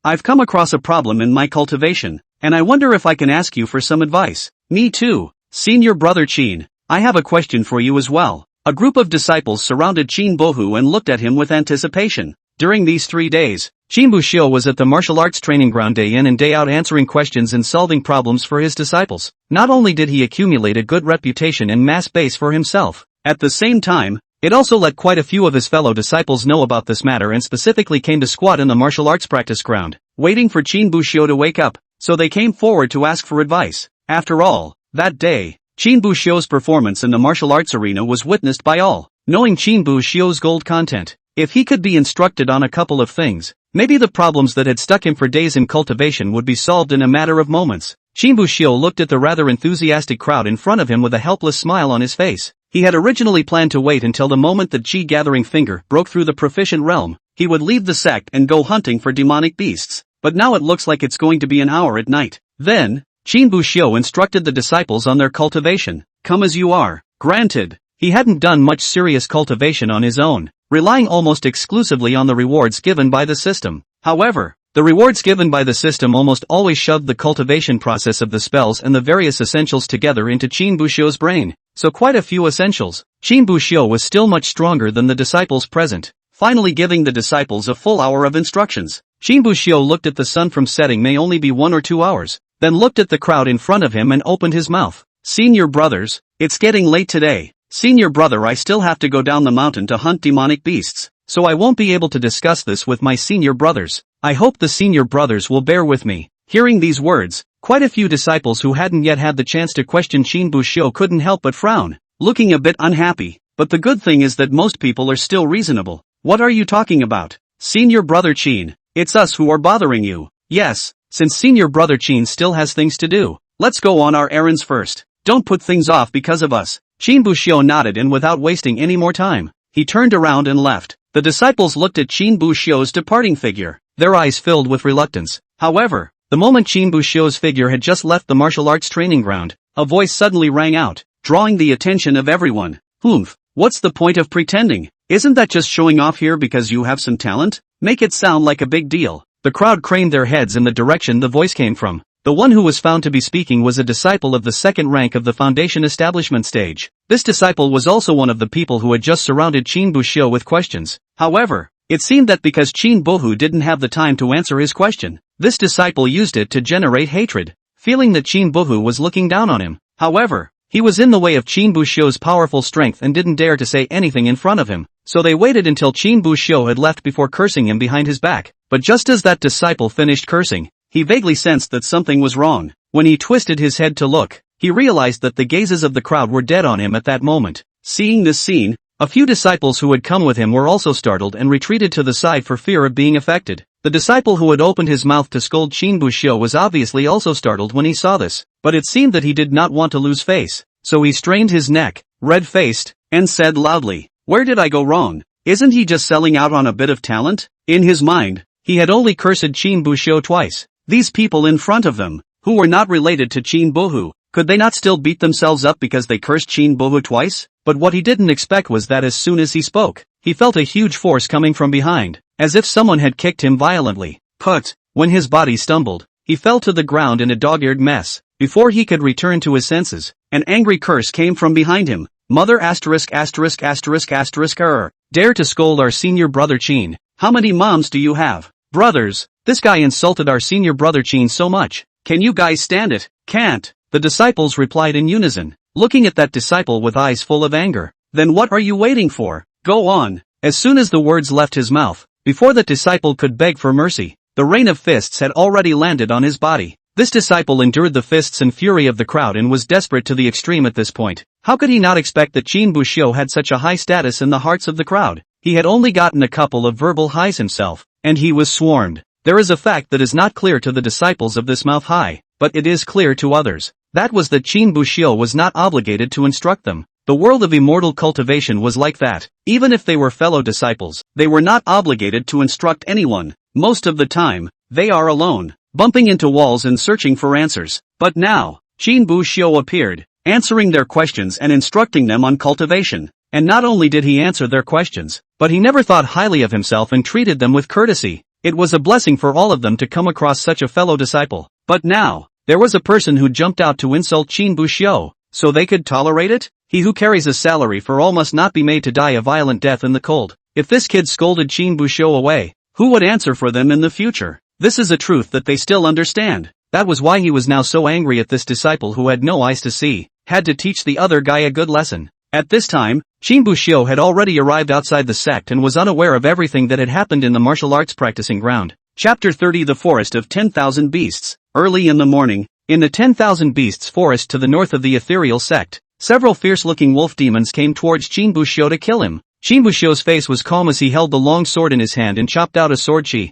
I've come across a problem in my cultivation, and I wonder if I can ask you for some advice. Me too, senior brother Qin, I have a question for you as well. A group of disciples surrounded Qin Bohu and looked at him with anticipation. During these 3 days, Qin Buxiu was at the martial arts training ground day in and day out answering questions and solving problems for his disciples. Not only did he accumulate a good reputation and mass base for himself, at the same time, it also let quite a few of his fellow disciples know about this matter and specifically came to squat in the martial arts practice ground, waiting for Qin Buxiu to wake up, so they came forward to ask for advice. After all, that day, Qin Buxiu's performance in the martial arts arena was witnessed by all. Knowing Qin Buxiu's gold content, if he could be instructed on a couple of things, maybe the problems that had stuck him for days in cultivation would be solved in a matter of moments. Qin Buxiu looked at the rather enthusiastic crowd in front of him with a helpless smile on his face. He had originally planned to wait until the moment the chi-gathering finger broke through the proficient realm, he would leave the sect and go hunting for demonic beasts, but now it looks like it's going to be an hour at night. Then, Qin Buxiu instructed the disciples on their cultivation. Come as you are. Granted, he hadn't done much serious cultivation on his own, relying almost exclusively on the rewards given by the system. However, the rewards given by the system almost always shoved the cultivation process of the spells and the various essentials together into Qin Buxiu's brain, so quite a few essentials. Qin Buxiu was still much stronger than the disciples present, finally giving the disciples a full hour of instructions. Qin Buxiu looked at the sun from setting may only be 1 or 2 hours, then looked at the crowd in front of him and opened his mouth. Senior brothers, it's getting late today. Senior brother, I still have to go down the mountain to hunt demonic beasts, so I won't be able to discuss this with my senior brothers. I hope the senior brothers will bear with me. Hearing these words, quite a few disciples who hadn't yet had the chance to question Qin Buxiu couldn't help but frown, looking a bit unhappy. But the good thing is that most people are still reasonable. What are you talking about? Senior brother Qin, it's us who are bothering you. Yes, since senior brother Qin still has things to do, let's go on our errands first. Don't put things off because of us. Qin Buxiu nodded and without wasting any more time, he turned around and left. The disciples looked at Qin Buxiu's departing figure, their eyes filled with reluctance. However, the moment Qin Buxiu's figure had just left the martial arts training ground, a voice suddenly rang out, drawing the attention of everyone. What's the point of pretending? Isn't that just showing off here because you have some talent? Make it sound like a big deal. The crowd craned their heads in the direction the voice came from. The one who was found to be speaking was a disciple of the second rank of the foundation establishment stage. This disciple was also one of the people who had just surrounded Qin Buxiu with questions. However, it seemed that because Qin Bohu didn't have the time to answer his question, this disciple used it to generate hatred, feeling that Qin Bohu was looking down on him. However, he was in the way of Qin Buxiu's powerful strength and didn't dare to say anything in front of him, so they waited until Qin Buxiu had left before cursing him behind his back. But just as that disciple finished cursing, he vaguely sensed that something was wrong. When he twisted his head to look, he realized that the gazes of the crowd were dead on him at that moment. Seeing this scene, a few disciples who had come with him were also startled and retreated to the side for fear of being affected. The disciple who had opened his mouth to scold Qin Buxiu was obviously also startled when he saw this, but it seemed that he did not want to lose face, so he strained his neck, red-faced, and said loudly, "Where did I go wrong? Isn't he just selling out on a bit of talent?" In his mind, he had only cursed Qin Buxiu twice. These people in front of them, who were not related to Qin Bohu, could they not still beat themselves up because they cursed Qin Bohu twice? But what he didn't expect was that as soon as he spoke, he felt a huge force coming from behind, as if someone had kicked him violently. When his body stumbled, he fell to the ground in a dog-eared mess. Before he could return to his senses, an angry curse came from behind him. Mother ********** Dare to scold our senior brother Qin. How many moms do you have? Brothers, this guy insulted our senior brother Qin so much. Can you guys stand it? Can't. The disciples replied in unison, looking at that disciple with eyes full of anger. Then what are you waiting for? Go on. As soon as the words left his mouth, before that disciple could beg for mercy, the rain of fists had already landed on his body. This disciple endured the fists and fury of the crowd and was desperate to the extreme at this point. How could he not expect that Qin Buxiu had such a high status in the hearts of the crowd? He had only gotten a couple of verbal highs himself, and he was swarmed. There is a fact that is not clear to the disciples of this mouth high, but it is clear to others. That was that Qin Buxiu was not obligated to instruct them. The world of immortal cultivation was like that. Even if they were fellow disciples, they were not obligated to instruct anyone. Most of the time, they are alone, bumping into walls and searching for answers. But now, Qin Buxiu appeared, answering their questions and instructing them on cultivation. And not only did he answer their questions, but he never thought highly of himself and treated them with courtesy. It was a blessing for all of them to come across such a fellow disciple. But now, there was a person who jumped out to insult Qin Buxiu, so they could tolerate it? He who carries a salary for all must not be made to die a violent death in the cold. If this kid scolded Qin Buxiu away, who would answer for them in the future? This is a truth that they still understand. That was why he was now so angry at this disciple who had no eyes to see, had to teach the other guy a good lesson. At this time, Qin Buxiu had already arrived outside the sect and was unaware of everything that had happened in the martial arts practicing ground. Chapter 30 The Forest of 10,000 Beasts. Early in the morning, in the 10,000 Beasts forest to the north of the ethereal sect, several fierce-looking wolf demons came towards Qin Buxiu to kill him. Qin Buxiu's face was calm as he held the long sword in his hand and chopped out a sword chi.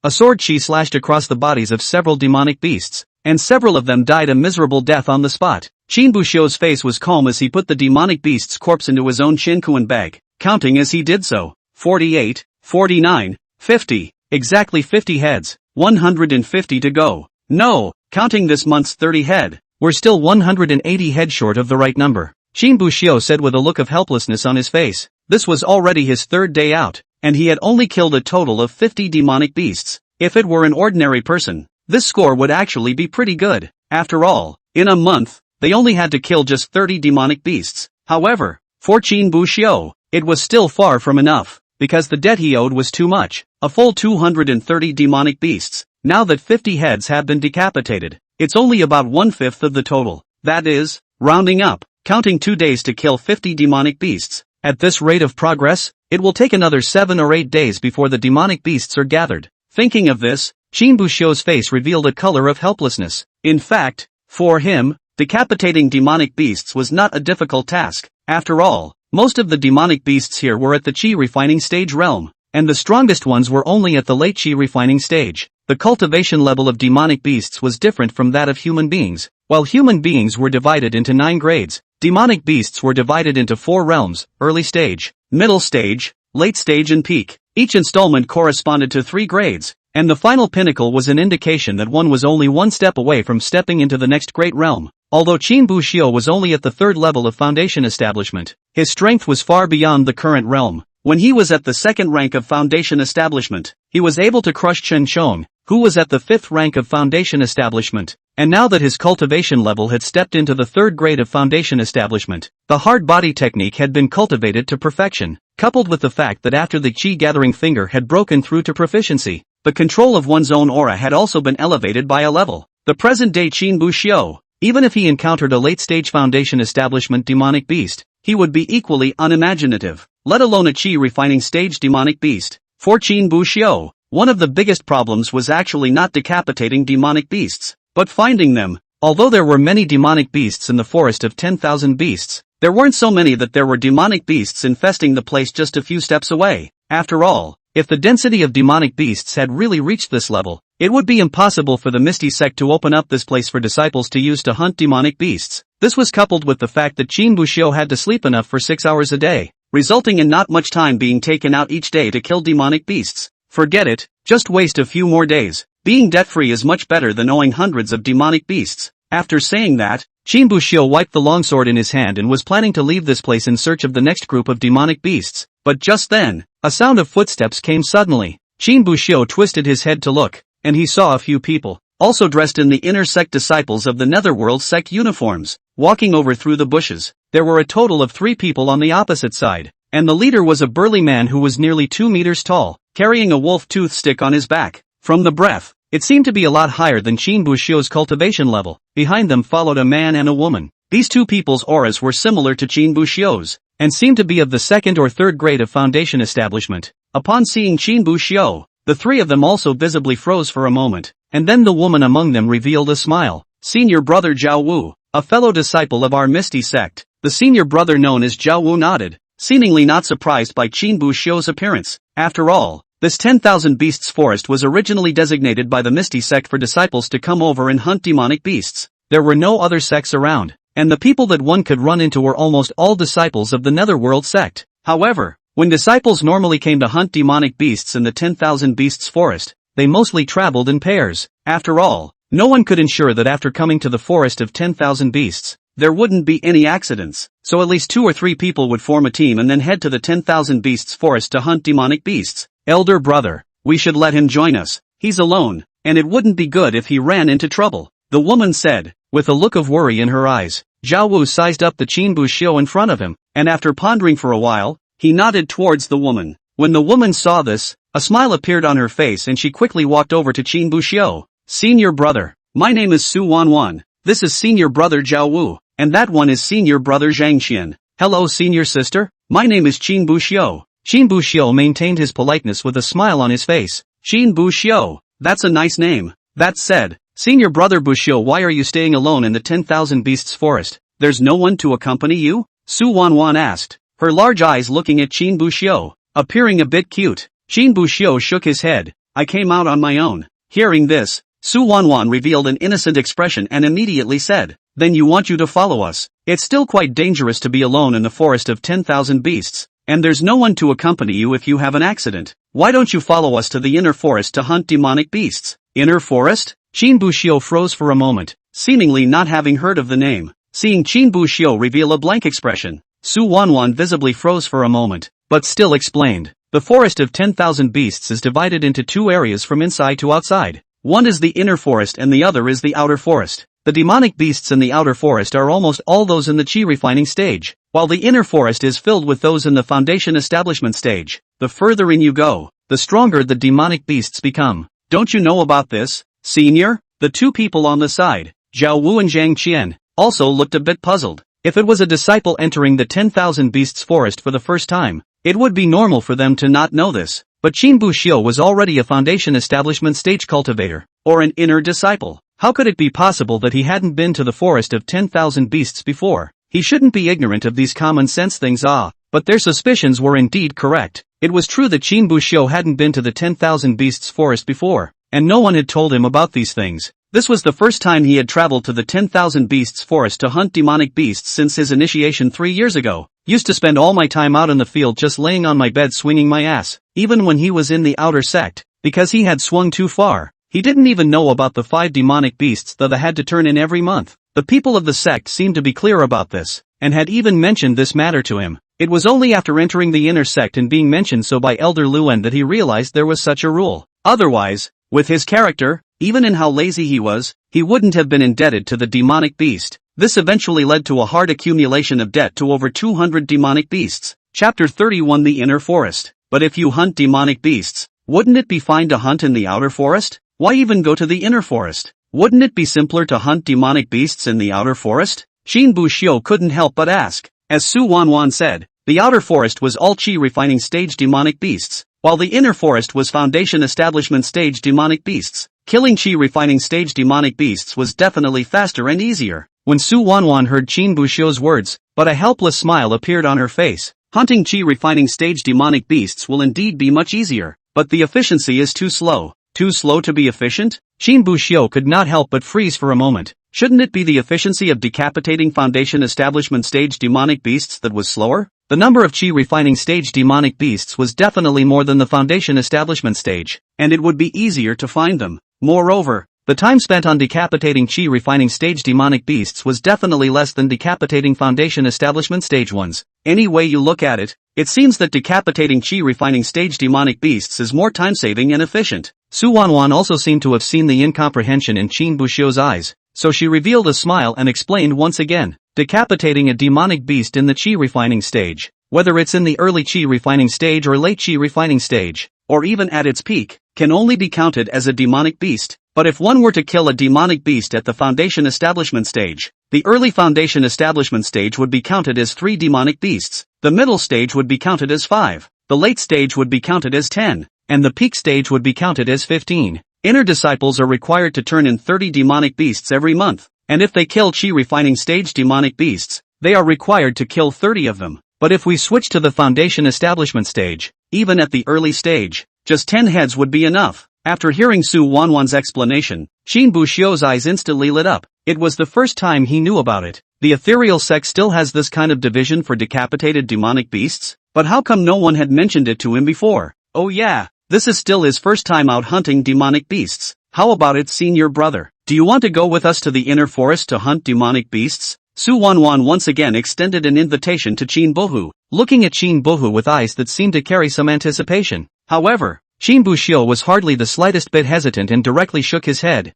A sword chi slashed across the bodies of several demonic beasts, and several of them died a miserable death on the spot. Qin Buxiu's face was calm as he put the demonic beast's corpse into his own Shinkuan bag, counting as he did so. 48, 49, 50, exactly 50 heads, 150 to go. No, counting this month's 30 head, we're still 180 head short of the right number. Qin Buxiu said with a look of helplessness on his face. This was already his third day out, and he had only killed a total of 50 demonic beasts. If it were an ordinary person, this score would actually be pretty good. After all, in a month, they only had to kill just 30 demonic beasts. However, for Qin Buxiu, it was still far from enough, because the debt he owed was too much, a full 230 demonic beasts. Now that 50 heads have been decapitated, it's only about 1/5 of the total. That is, rounding up, counting 2 days to kill 50 demonic beasts. At this rate of progress, it will take another 7 or 8 days before the demonic beasts are gathered. Thinking of this, Qin Buxiu's face revealed a color of helplessness. In fact, for him, decapitating demonic beasts was not a difficult task. After all, most of the demonic beasts here were at the Qi refining stage realm, and the strongest ones were only at the late Qi refining stage. The cultivation level of demonic beasts was different from that of human beings. While human beings were divided into 9 grades, demonic beasts were divided into 4 realms: early stage, middle stage, late stage and peak. Each installment corresponded to 3 grades, and the final pinnacle was an indication that one was only one step away from stepping into the next great realm. Although Qin Buxiu was only at the 3rd level of foundation establishment, his strength was far beyond the current realm. When he was at the 2nd rank of foundation establishment, he was able to crush Chen Chong, who was at the 5th rank of foundation establishment. And now that his cultivation level had stepped into the 3rd grade of foundation establishment, the hard body technique had been cultivated to perfection, coupled with the fact that after the Qi gathering finger had broken through to proficiency, the control of one's own aura had also been elevated by a level. The present-day Qin Buxiu, even if he encountered a late-stage foundation establishment demonic beast, he would be equally unimaginative, let alone a Qi refining stage demonic beast. For Qin Buxiu, one of the biggest problems was actually not decapitating demonic beasts, but finding them. Although there were many demonic beasts in the forest of 10,000 beasts, there weren't so many that there were demonic beasts infesting the place just a few steps away. After all, if the density of demonic beasts had really reached this level, it would be impossible for the Misty sect to open up this place for disciples to use to hunt demonic beasts. This was coupled with the fact that Qin Buxiu had to sleep enough for 6 hours a day, resulting in not much time being taken out each day to kill demonic beasts. Forget it, just waste a few more days. Being debt-free is much better than owing hundreds of demonic beasts. After saying that, Qin Buxiu wiped the longsword in his hand and was planning to leave this place in search of the next group of demonic beasts. But just then, a sound of footsteps came suddenly. Qin Buxiu twisted his head to look, and he saw a few people, also dressed in the inner sect disciples of the Netherworld sect uniforms, walking over through the bushes. There were a total of 3 people on the opposite side, and the leader was a burly man who was nearly 2 meters tall, carrying a wolf tooth stick on his back. From the breath, it seemed to be a lot higher than Qin Buxiu's cultivation level. Behind them followed a man and a woman. These 2 people's auras were similar to Qin Buxiu's, and seemed to be of the 2nd or 3rd grade of foundation establishment. Upon seeing Qin Buxiu, the 3 of them also visibly froze for a moment, and then the woman among them revealed a smile. Senior brother Zhao Wu, a fellow disciple of our Misty sect. The senior brother known as Zhao Wu nodded, seemingly not surprised by Qin Buxiu's appearance. After all, this 10,000 beasts forest was originally designated by the Misty sect for disciples to come over and hunt demonic beasts. There were no other sects around, and the people that one could run into were almost all disciples of the Netherworld sect. However, when disciples normally came to hunt demonic beasts in the 10,000 beasts forest, they mostly traveled in pairs. After all, no one could ensure that after coming to the forest of 10,000 beasts, there wouldn't be any accidents, so at least 2 or 3 people would form a team and then head to the 10,000 beasts forest to hunt demonic beasts. Elder brother, we should let him join us. He's alone, and it wouldn't be good if he ran into trouble, the woman said, with a look of worry in her eyes. Zhao Wu sized up the Qin Buxiu in front of him, and after pondering for a while, he nodded towards the woman. When the woman saw this, a smile appeared on her face and she quickly walked over to Qin Buxiu. Senior brother, my name is Su Wanwan. This is senior brother Zhao Wu, and that one is senior brother Zhang Xian. Hello senior sister, my name is Qin Buxiu. Qin Buxiu maintained his politeness with a smile on his face. Qin Buxiu, that's a nice name. That said, senior brother Buxiu, why are you staying alone in the 10,000 beasts forest? There's no one to accompany you? Su Wanwan asked, her large eyes looking at Qin Buxiu, appearing a bit cute. Qin Buxiu shook his head. I came out on my own. Hearing this, Su Wanwan revealed an innocent expression and immediately said, then you want you to follow us. It's still quite dangerous to be alone in the forest of 10,000 beasts, and there's no one to accompany you if you have an accident. Why don't you follow us to the inner forest to hunt demonic beasts? Inner forest? Qin Buxiu froze for a moment, seemingly not having heard of the name. Seeing Qin Buxiu reveal a blank expression, Su Wanwan visibly froze for a moment, but still explained. The forest of 10,000 beasts is divided into 2 areas from inside to outside. One is the inner forest and the other is the outer forest. The demonic beasts in the outer forest are almost all those in the chi refining stage, while the inner forest is filled with those in the foundation establishment stage. The further in you go, the stronger the demonic beasts become. Don't you know about this, senior? The 2 people on the side, Zhao Wu and Zhang Qian, also looked a bit puzzled. If it was a disciple entering the 10,000 beasts forest for the first time, it would be normal for them to not know this. But Qin Buxiu was already a foundation establishment stage cultivator, or an inner disciple. How could it be possible that he hadn't been to the forest of 10,000 beasts before? He shouldn't be ignorant of these common sense things. But their suspicions were indeed correct. It was true that Qin Buxiu hadn't been to the 10,000 beasts forest before, and no one had told him about these things. This was the first time he had traveled to the 10,000 beasts forest to hunt demonic beasts since his initiation 3 years ago. Used to spend all my time out in the field just laying on my bed swinging my ass, even when he was in the outer sect, because he had swung too far. He didn't even know about the 5 demonic beasts that had to turn in every month. The people of the sect seemed to be clear about this, and had even mentioned this matter to him. It was only after entering the inner sect and being mentioned so by Elder Luan that he realized there was such a rule. Otherwise, with his character, even in how lazy he was, he wouldn't have been indebted to the demonic beast. This eventually led to a hard accumulation of debt to over 200 demonic beasts. Chapter 31 The Inner Forest. But if you hunt demonic beasts, wouldn't it be fine to hunt in the outer forest? Why even go to the inner forest? Wouldn't it be simpler to hunt demonic beasts in the outer forest? Qin Buxiu couldn't help but ask. As Su Wanwan said, the outer forest was all chi refining stage demonic beasts, while the inner forest was foundation establishment stage demonic beasts. Killing chi refining stage demonic beasts was definitely faster and easier. When Su Wanwan heard Qin Buxiu's words, but a helpless smile appeared on her face. Hunting chi refining stage demonic beasts will indeed be much easier, but the efficiency is too slow. Too slow to be efficient? Qin Buxiu could not help but freeze for a moment. Shouldn't it be the efficiency of decapitating foundation establishment stage demonic beasts that was slower? The number of chi refining stage demonic beasts was definitely more than the foundation establishment stage, and it would be easier to find them. Moreover, the time spent on decapitating chi refining stage demonic beasts was definitely less than decapitating foundation establishment stage ones. Any way you look at it, it seems that decapitating chi refining stage demonic beasts is more time-saving and efficient. Su Wanwan also seemed to have seen the incomprehension in Qin Buxiu's eyes, so she revealed a smile and explained once again. Decapitating a demonic beast in the chi refining stage, whether it's in the early chi refining stage or late chi refining stage, or even at its peak, can only be counted as a demonic beast. But if one were to kill a demonic beast at the foundation establishment stage, the early foundation establishment stage would be counted as 3 demonic beasts, the middle stage would be counted as 5, the late stage would be counted as 10, and the peak stage would be counted as 15. Inner disciples are required to turn in 30 demonic beasts every month, and if they kill chi refining stage demonic beasts, they are required to kill 30 of them. But if we switch to the foundation establishment stage, even at the early stage, just 10 heads would be enough. After hearing Su Wanwan's explanation, Shin Buxiu's eyes instantly lit up. It was the first time he knew about it. The ethereal sect still has this kind of division for decapitated demonic beasts? But how come no one had mentioned it to him before? Oh yeah, this is still his first time out hunting demonic beasts. How about it, senior brother? Do you want to go with us to the inner forest to hunt demonic beasts? Su Wanwan once again extended an invitation to Qin Bohu, looking at Qin Bohu with eyes that seemed to carry some anticipation. However, Qin Buxiu was hardly the slightest bit hesitant and directly shook his head.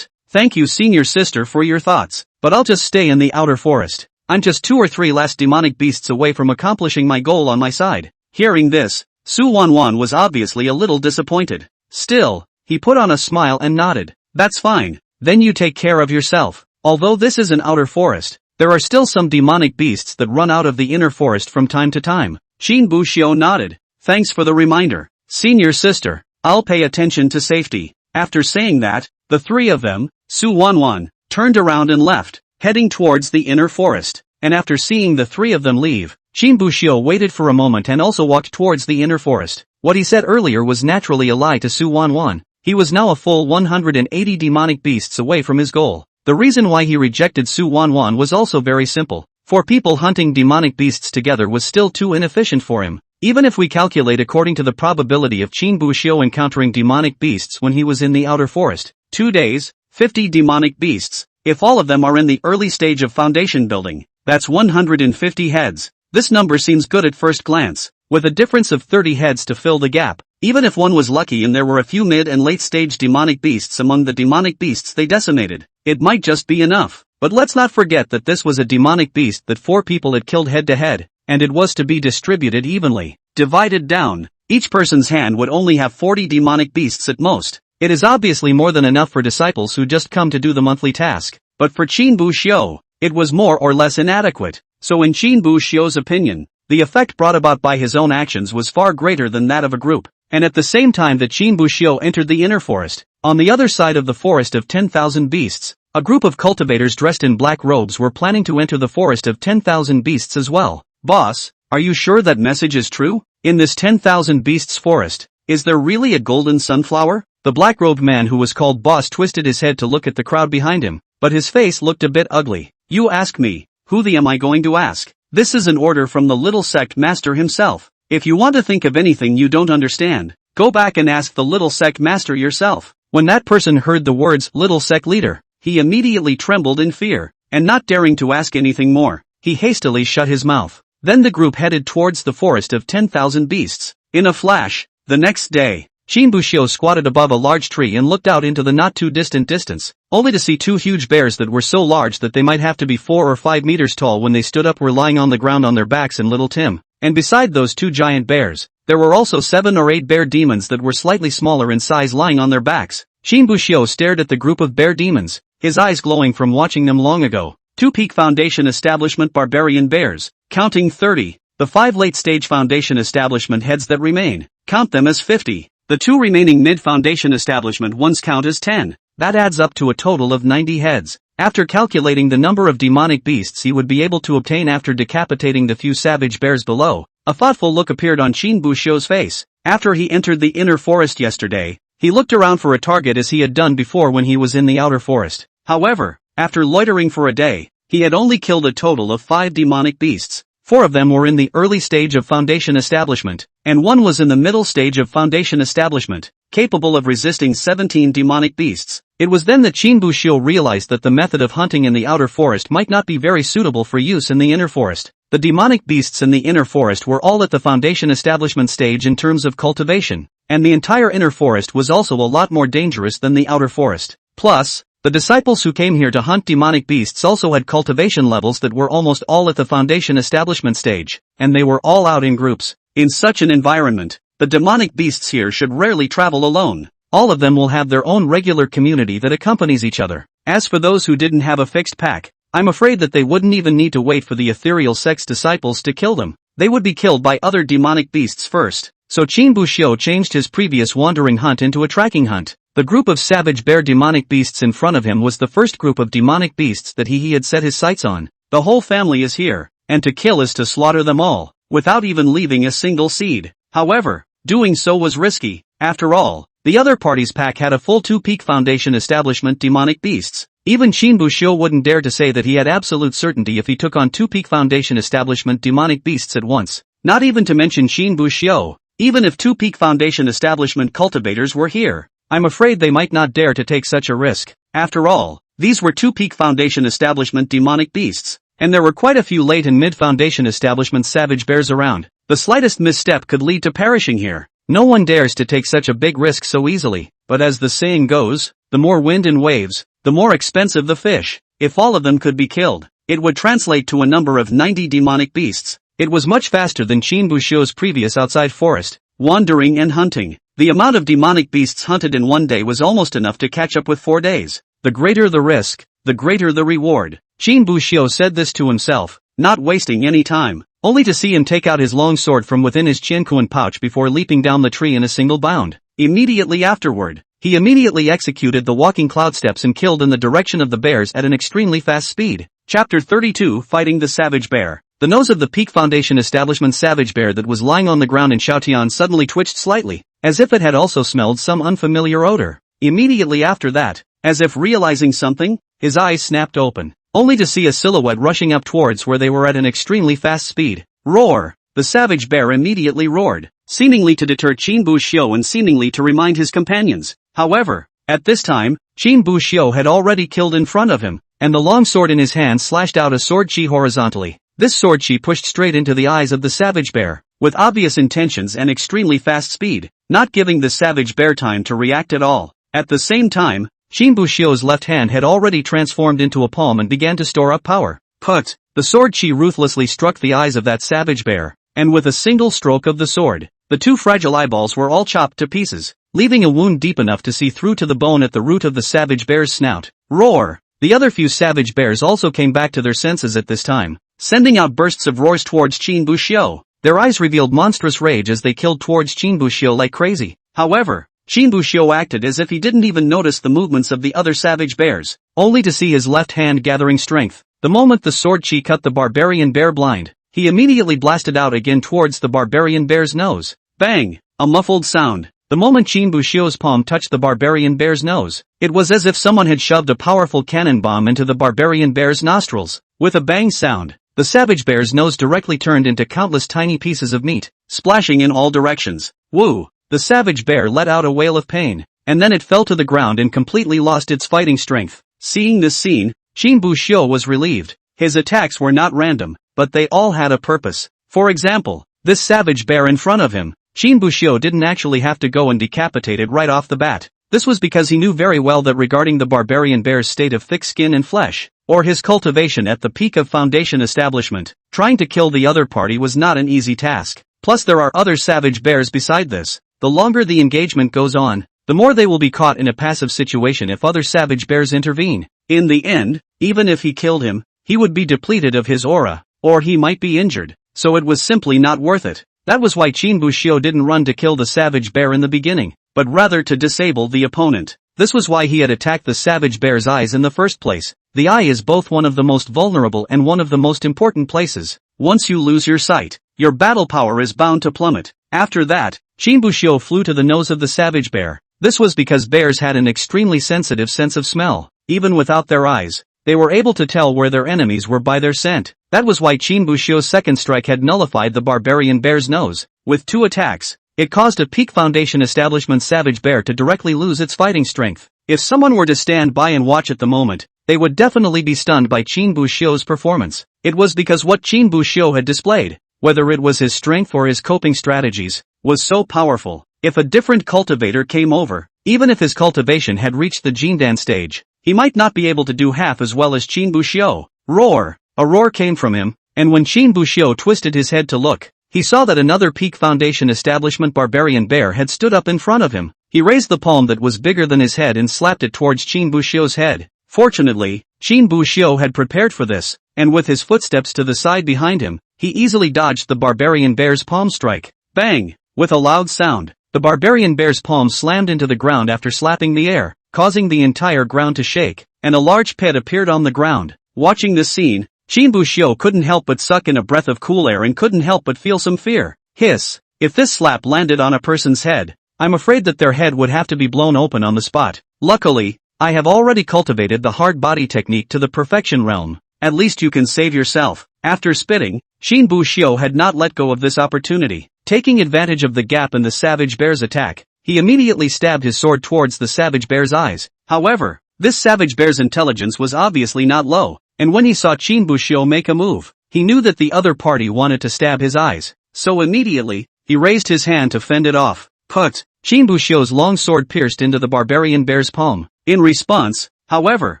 Thank you senior sister for your thoughts, but I'll just stay in the outer forest. I'm just 2 or 3 last demonic beasts away from accomplishing my goal on my side. Hearing this, Su Wanwan was obviously a little disappointed. Still, he put on a smile and nodded. That's fine, then you take care of yourself. Although this is an outer forest, there are still some demonic beasts that run out of the inner forest from time to time. Qin Buxiu nodded. Thanks for the reminder, senior sister. I'll pay attention to safety. After saying that, the 3 of them, Su Wanwan, turned around and left, heading towards the inner forest. And after seeing the 3 of them leave, Qin Buxiu waited for a moment and also walked towards the inner forest. What he said earlier was naturally a lie to Su Wanwan. He was now a full 180 demonic beasts away from his goal. The reason why he rejected Su Wanwan was also very simple. 4 people hunting demonic beasts together was still too inefficient for him. Even if we calculate according to the probability of Qin Buxiu encountering demonic beasts when he was in the outer forest, 2 days, 50 demonic beasts. If all of them are in the early stage of foundation building, that's 150 heads. This number seems good at first glance, with a difference of 30 heads to fill the gap. Even if one was lucky and there were a few mid and late stage demonic beasts among the demonic beasts they decimated, it might just be enough. But let's not forget that this was a demonic beast that 4 people had killed head to head, and it was to be distributed evenly. Divided down, each person's hand would only have 40 demonic beasts at most. It is obviously more than enough for disciples who just come to do the monthly task. But for Qin Buxiu, it was more or less inadequate. So in Qin Buxiu's opinion, the effect brought about by his own actions was far greater than that of a group. And at the same time that Qin Buxiu entered the inner forest, on the other side of the forest of 10,000 beasts, a group of cultivators dressed in black robes were planning to enter the forest of 10,000 beasts as well. Boss, are you sure that message is true? In this 10,000 beasts forest, is there really a golden sunflower? The black-robed man who was called Boss twisted his head to look at the crowd behind him, but his face looked a bit ugly. You ask me, who the am I going to ask? This is an order from the little sect master himself. If you want to think of anything you don't understand, go back and ask the little sect master yourself. When that person heard the words little sect leader, he immediately trembled in fear, and not daring to ask anything more, he hastily shut his mouth. Then the group headed towards the forest of 10,000 beasts. In a flash, the next day, Qin Buxiu squatted above a large tree and looked out into the not-too-distant distance, only to see 2 huge bears that were so large that they might have to be 4 or 5 meters tall when they stood up were lying on the ground on their backs in Little Tim. And beside those 2 giant bears, there were also 7 or 8 bear demons that were slightly smaller in size lying on their backs. Qin Buxiu stared at the group of bear demons, his eyes glowing from watching them long ago. 2 peak foundation establishment barbarian bears, counting 30. The 5 late-stage foundation establishment heads that remain, count them as 50. The 2 remaining mid-foundation establishment ones count as 10. That adds up to a total of 90 heads. After calculating the number of demonic beasts he would be able to obtain after decapitating the few savage bears below, a thoughtful look appeared on Qin Buxiu's face. After he entered the inner forest yesterday, he looked around for a target as he had done before when he was in the outer forest. However, after loitering for a day, he had only killed a total of 5 demonic beasts. 4 of them were in the early stage of foundation establishment, and 1 was in the middle stage of foundation establishment, capable of resisting 17 demonic beasts. It was then that Qin Buxiu realized that the method of hunting in the outer forest might not be very suitable for use in the inner forest. The demonic beasts in the inner forest were all at the foundation establishment stage in terms of cultivation, and the entire inner forest was also a lot more dangerous than the outer forest. Plus, the disciples who came here to hunt demonic beasts also had cultivation levels that were almost all at the foundation establishment stage, and they were all out in groups. In such an environment, the demonic beasts here should rarely travel alone. All of them will have their own regular community that accompanies each other. As for those who didn't have a fixed pack, I'm afraid that they wouldn't even need to wait for the ethereal sect's disciples to kill them. They would be killed by other demonic beasts first. So Qin Buxiu changed his previous wandering hunt into a tracking hunt. The group of savage bear demonic beasts in front of him was the first group of demonic beasts that he had set his sights on. The whole family is here, and to kill is to slaughter them all, without even leaving a single seed. However, doing so was risky. After all, the other party's pack had a full 2-peak foundation establishment demonic beasts. Even Shinbushio wouldn't dare to say that he had absolute certainty if he took on 2-peak foundation establishment demonic beasts at once. Not even to mention Shinbushio. Even if 2-peak foundation establishment cultivators were here, I'm afraid they might not dare to take such a risk. After all, these were 2-peak foundation establishment demonic beasts, and there were quite a few late and mid-foundation establishment savage bears around. The slightest misstep could lead to perishing here. No one dares to take such a big risk so easily, but as the saying goes, the more wind and waves, the more expensive the fish. If all of them could be killed, it would translate to a number of 90 demonic beasts. It was much faster than Shinbushio's previous outside forest wandering and hunting. The amount of demonic beasts hunted in one day was almost enough to catch up with 4 days. The greater the risk, the greater the reward. Shinbushio said this to himself, not wasting any time, only to see him take out his long sword from within his chinkuan pouch before leaping down the tree in a single bound. Immediately afterward, he immediately executed the walking cloud steps and killed in the direction of the bears at an extremely fast speed. Chapter 32 Fighting the Savage Bear. The nose of the Peak Foundation establishment savage bear that was lying on the ground in Xiaotian suddenly twitched slightly, as if it had also smelled some unfamiliar odor. Immediately after that, as if realizing something, his eyes snapped open, only to see a silhouette rushing up towards where they were at an extremely fast speed. Roar! The savage bear immediately roared, seemingly to deter Shinbushio and seemingly to remind his companions. However, at this time, Shinbushio had already killed in front of him, and the long sword in his hand slashed out a sword chi horizontally. This sword chi pushed straight into the eyes of the savage bear, with obvious intentions and extremely fast speed, not giving the savage bear time to react at all. At the same time, Shinbushio's left hand had already transformed into a palm and began to store up power. Put! The sword chi ruthlessly struck the eyes of that savage bear, and with a single stroke of the sword, the 2 fragile eyeballs were all chopped to pieces, leaving a wound deep enough to see through to the bone at the root of the savage bear's snout. Roar! The other few savage bears also came back to their senses at this time, sending out bursts of roars towards Shinbushio. Their eyes revealed monstrous rage as they killed towards Shinbushio like crazy. However, Shinbushio acted as if he didn't even notice the movements of the other savage bears, only to see his left hand gathering strength. The moment the sword chi cut the barbarian bear blind, he immediately blasted out again towards the barbarian bear's nose. Bang! A muffled sound. The moment Shinbushio's palm touched the barbarian bear's nose, it was as if someone had shoved a powerful cannon bomb into the barbarian bear's nostrils. With a bang sound, the savage bear's nose directly turned into countless tiny pieces of meat, splashing in all directions. Woo! The savage bear let out a wail of pain, and then it fell to the ground and completely lost its fighting strength. Seeing this scene, Shinbushio was relieved. His attacks were not random, but they all had a purpose. For example, this savage bear in front of him, Shinbushio didn't actually have to go and decapitate it right off the bat. This was because he knew very well that regarding the barbarian bear's state of thick skin and flesh, or his cultivation at the peak of foundation establishment, trying to kill the other party was not an easy task. Plus there are other savage bears beside this. The longer the engagement goes on, the more they will be caught in a passive situation if other savage bears intervene. In the end, even if he killed him, he would be depleted of his aura, or he might be injured, so it was simply not worth it. That was why Shinbushio didn't run to kill the savage bear in the beginning, but rather to disable the opponent. This was why he had attacked the savage bear's eyes in the first place. The eye is both one of the most vulnerable and one of the most important places. Once you lose your sight, your battle power is bound to plummet. After that, Shinbushio flew to the nose of the savage bear. This was because bears had an extremely sensitive sense of smell. Even without their eyes, they were able to tell where their enemies were by their scent. That was why Shinbushio's second strike had nullified the barbarian bear's nose. With 2 attacks, it caused a peak foundation establishment savage bear to directly lose its fighting strength. If someone were to stand by and watch at the moment, they would definitely be stunned by Shinbushio's performance. It was because what Shinbushio had displayed, whether it was his strength or his coping strategies, was so powerful. If a different cultivator came over, even if his cultivation had reached the Jindan stage, he might not be able to do half as well as Shinbushio. Roar! A roar came from him, and when Shinbushio twisted his head to look, he saw that another peak foundation establishment barbarian bear had stood up in front of him. He raised the palm that was bigger than his head and slapped it towards Shinbushio's head. Fortunately, Shinbushio had prepared for this, and with his footsteps to the side behind him, he easily dodged the barbarian bear's palm strike. Bang! With a loud sound, the barbarian bear's palm slammed into the ground after slapping the air, causing the entire ground to shake, and a large pit appeared on the ground. Watching this scene, Qin Buxiu couldn't help but suck in a breath of cool air and couldn't help but feel some fear. Hiss. If this slap landed on a person's head, I'm afraid that their head would have to be blown open on the spot. Luckily, I have already cultivated the hard body technique to the perfection realm. At least you can save yourself. After spitting, Qin Buxiu had not let go of this opportunity. Taking advantage of the gap in the savage bear's attack, he immediately stabbed his sword towards the savage bear's eyes. However, this savage bear's intelligence was obviously not low, and when he saw Qin Buxiu make a move, he knew that the other party wanted to stab his eyes. So immediately, he raised his hand to fend it off. Put! Qin Buxiu's long sword pierced into the barbarian bear's palm. In response, however,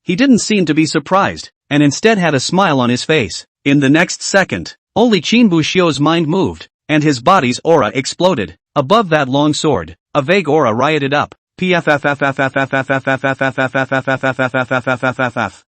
he didn't seem to be surprised, and instead had a smile on his face. In the next second, only Qin Buxiu's mind moved, and his body's aura exploded. Above that long sword, a vague aura rioted up.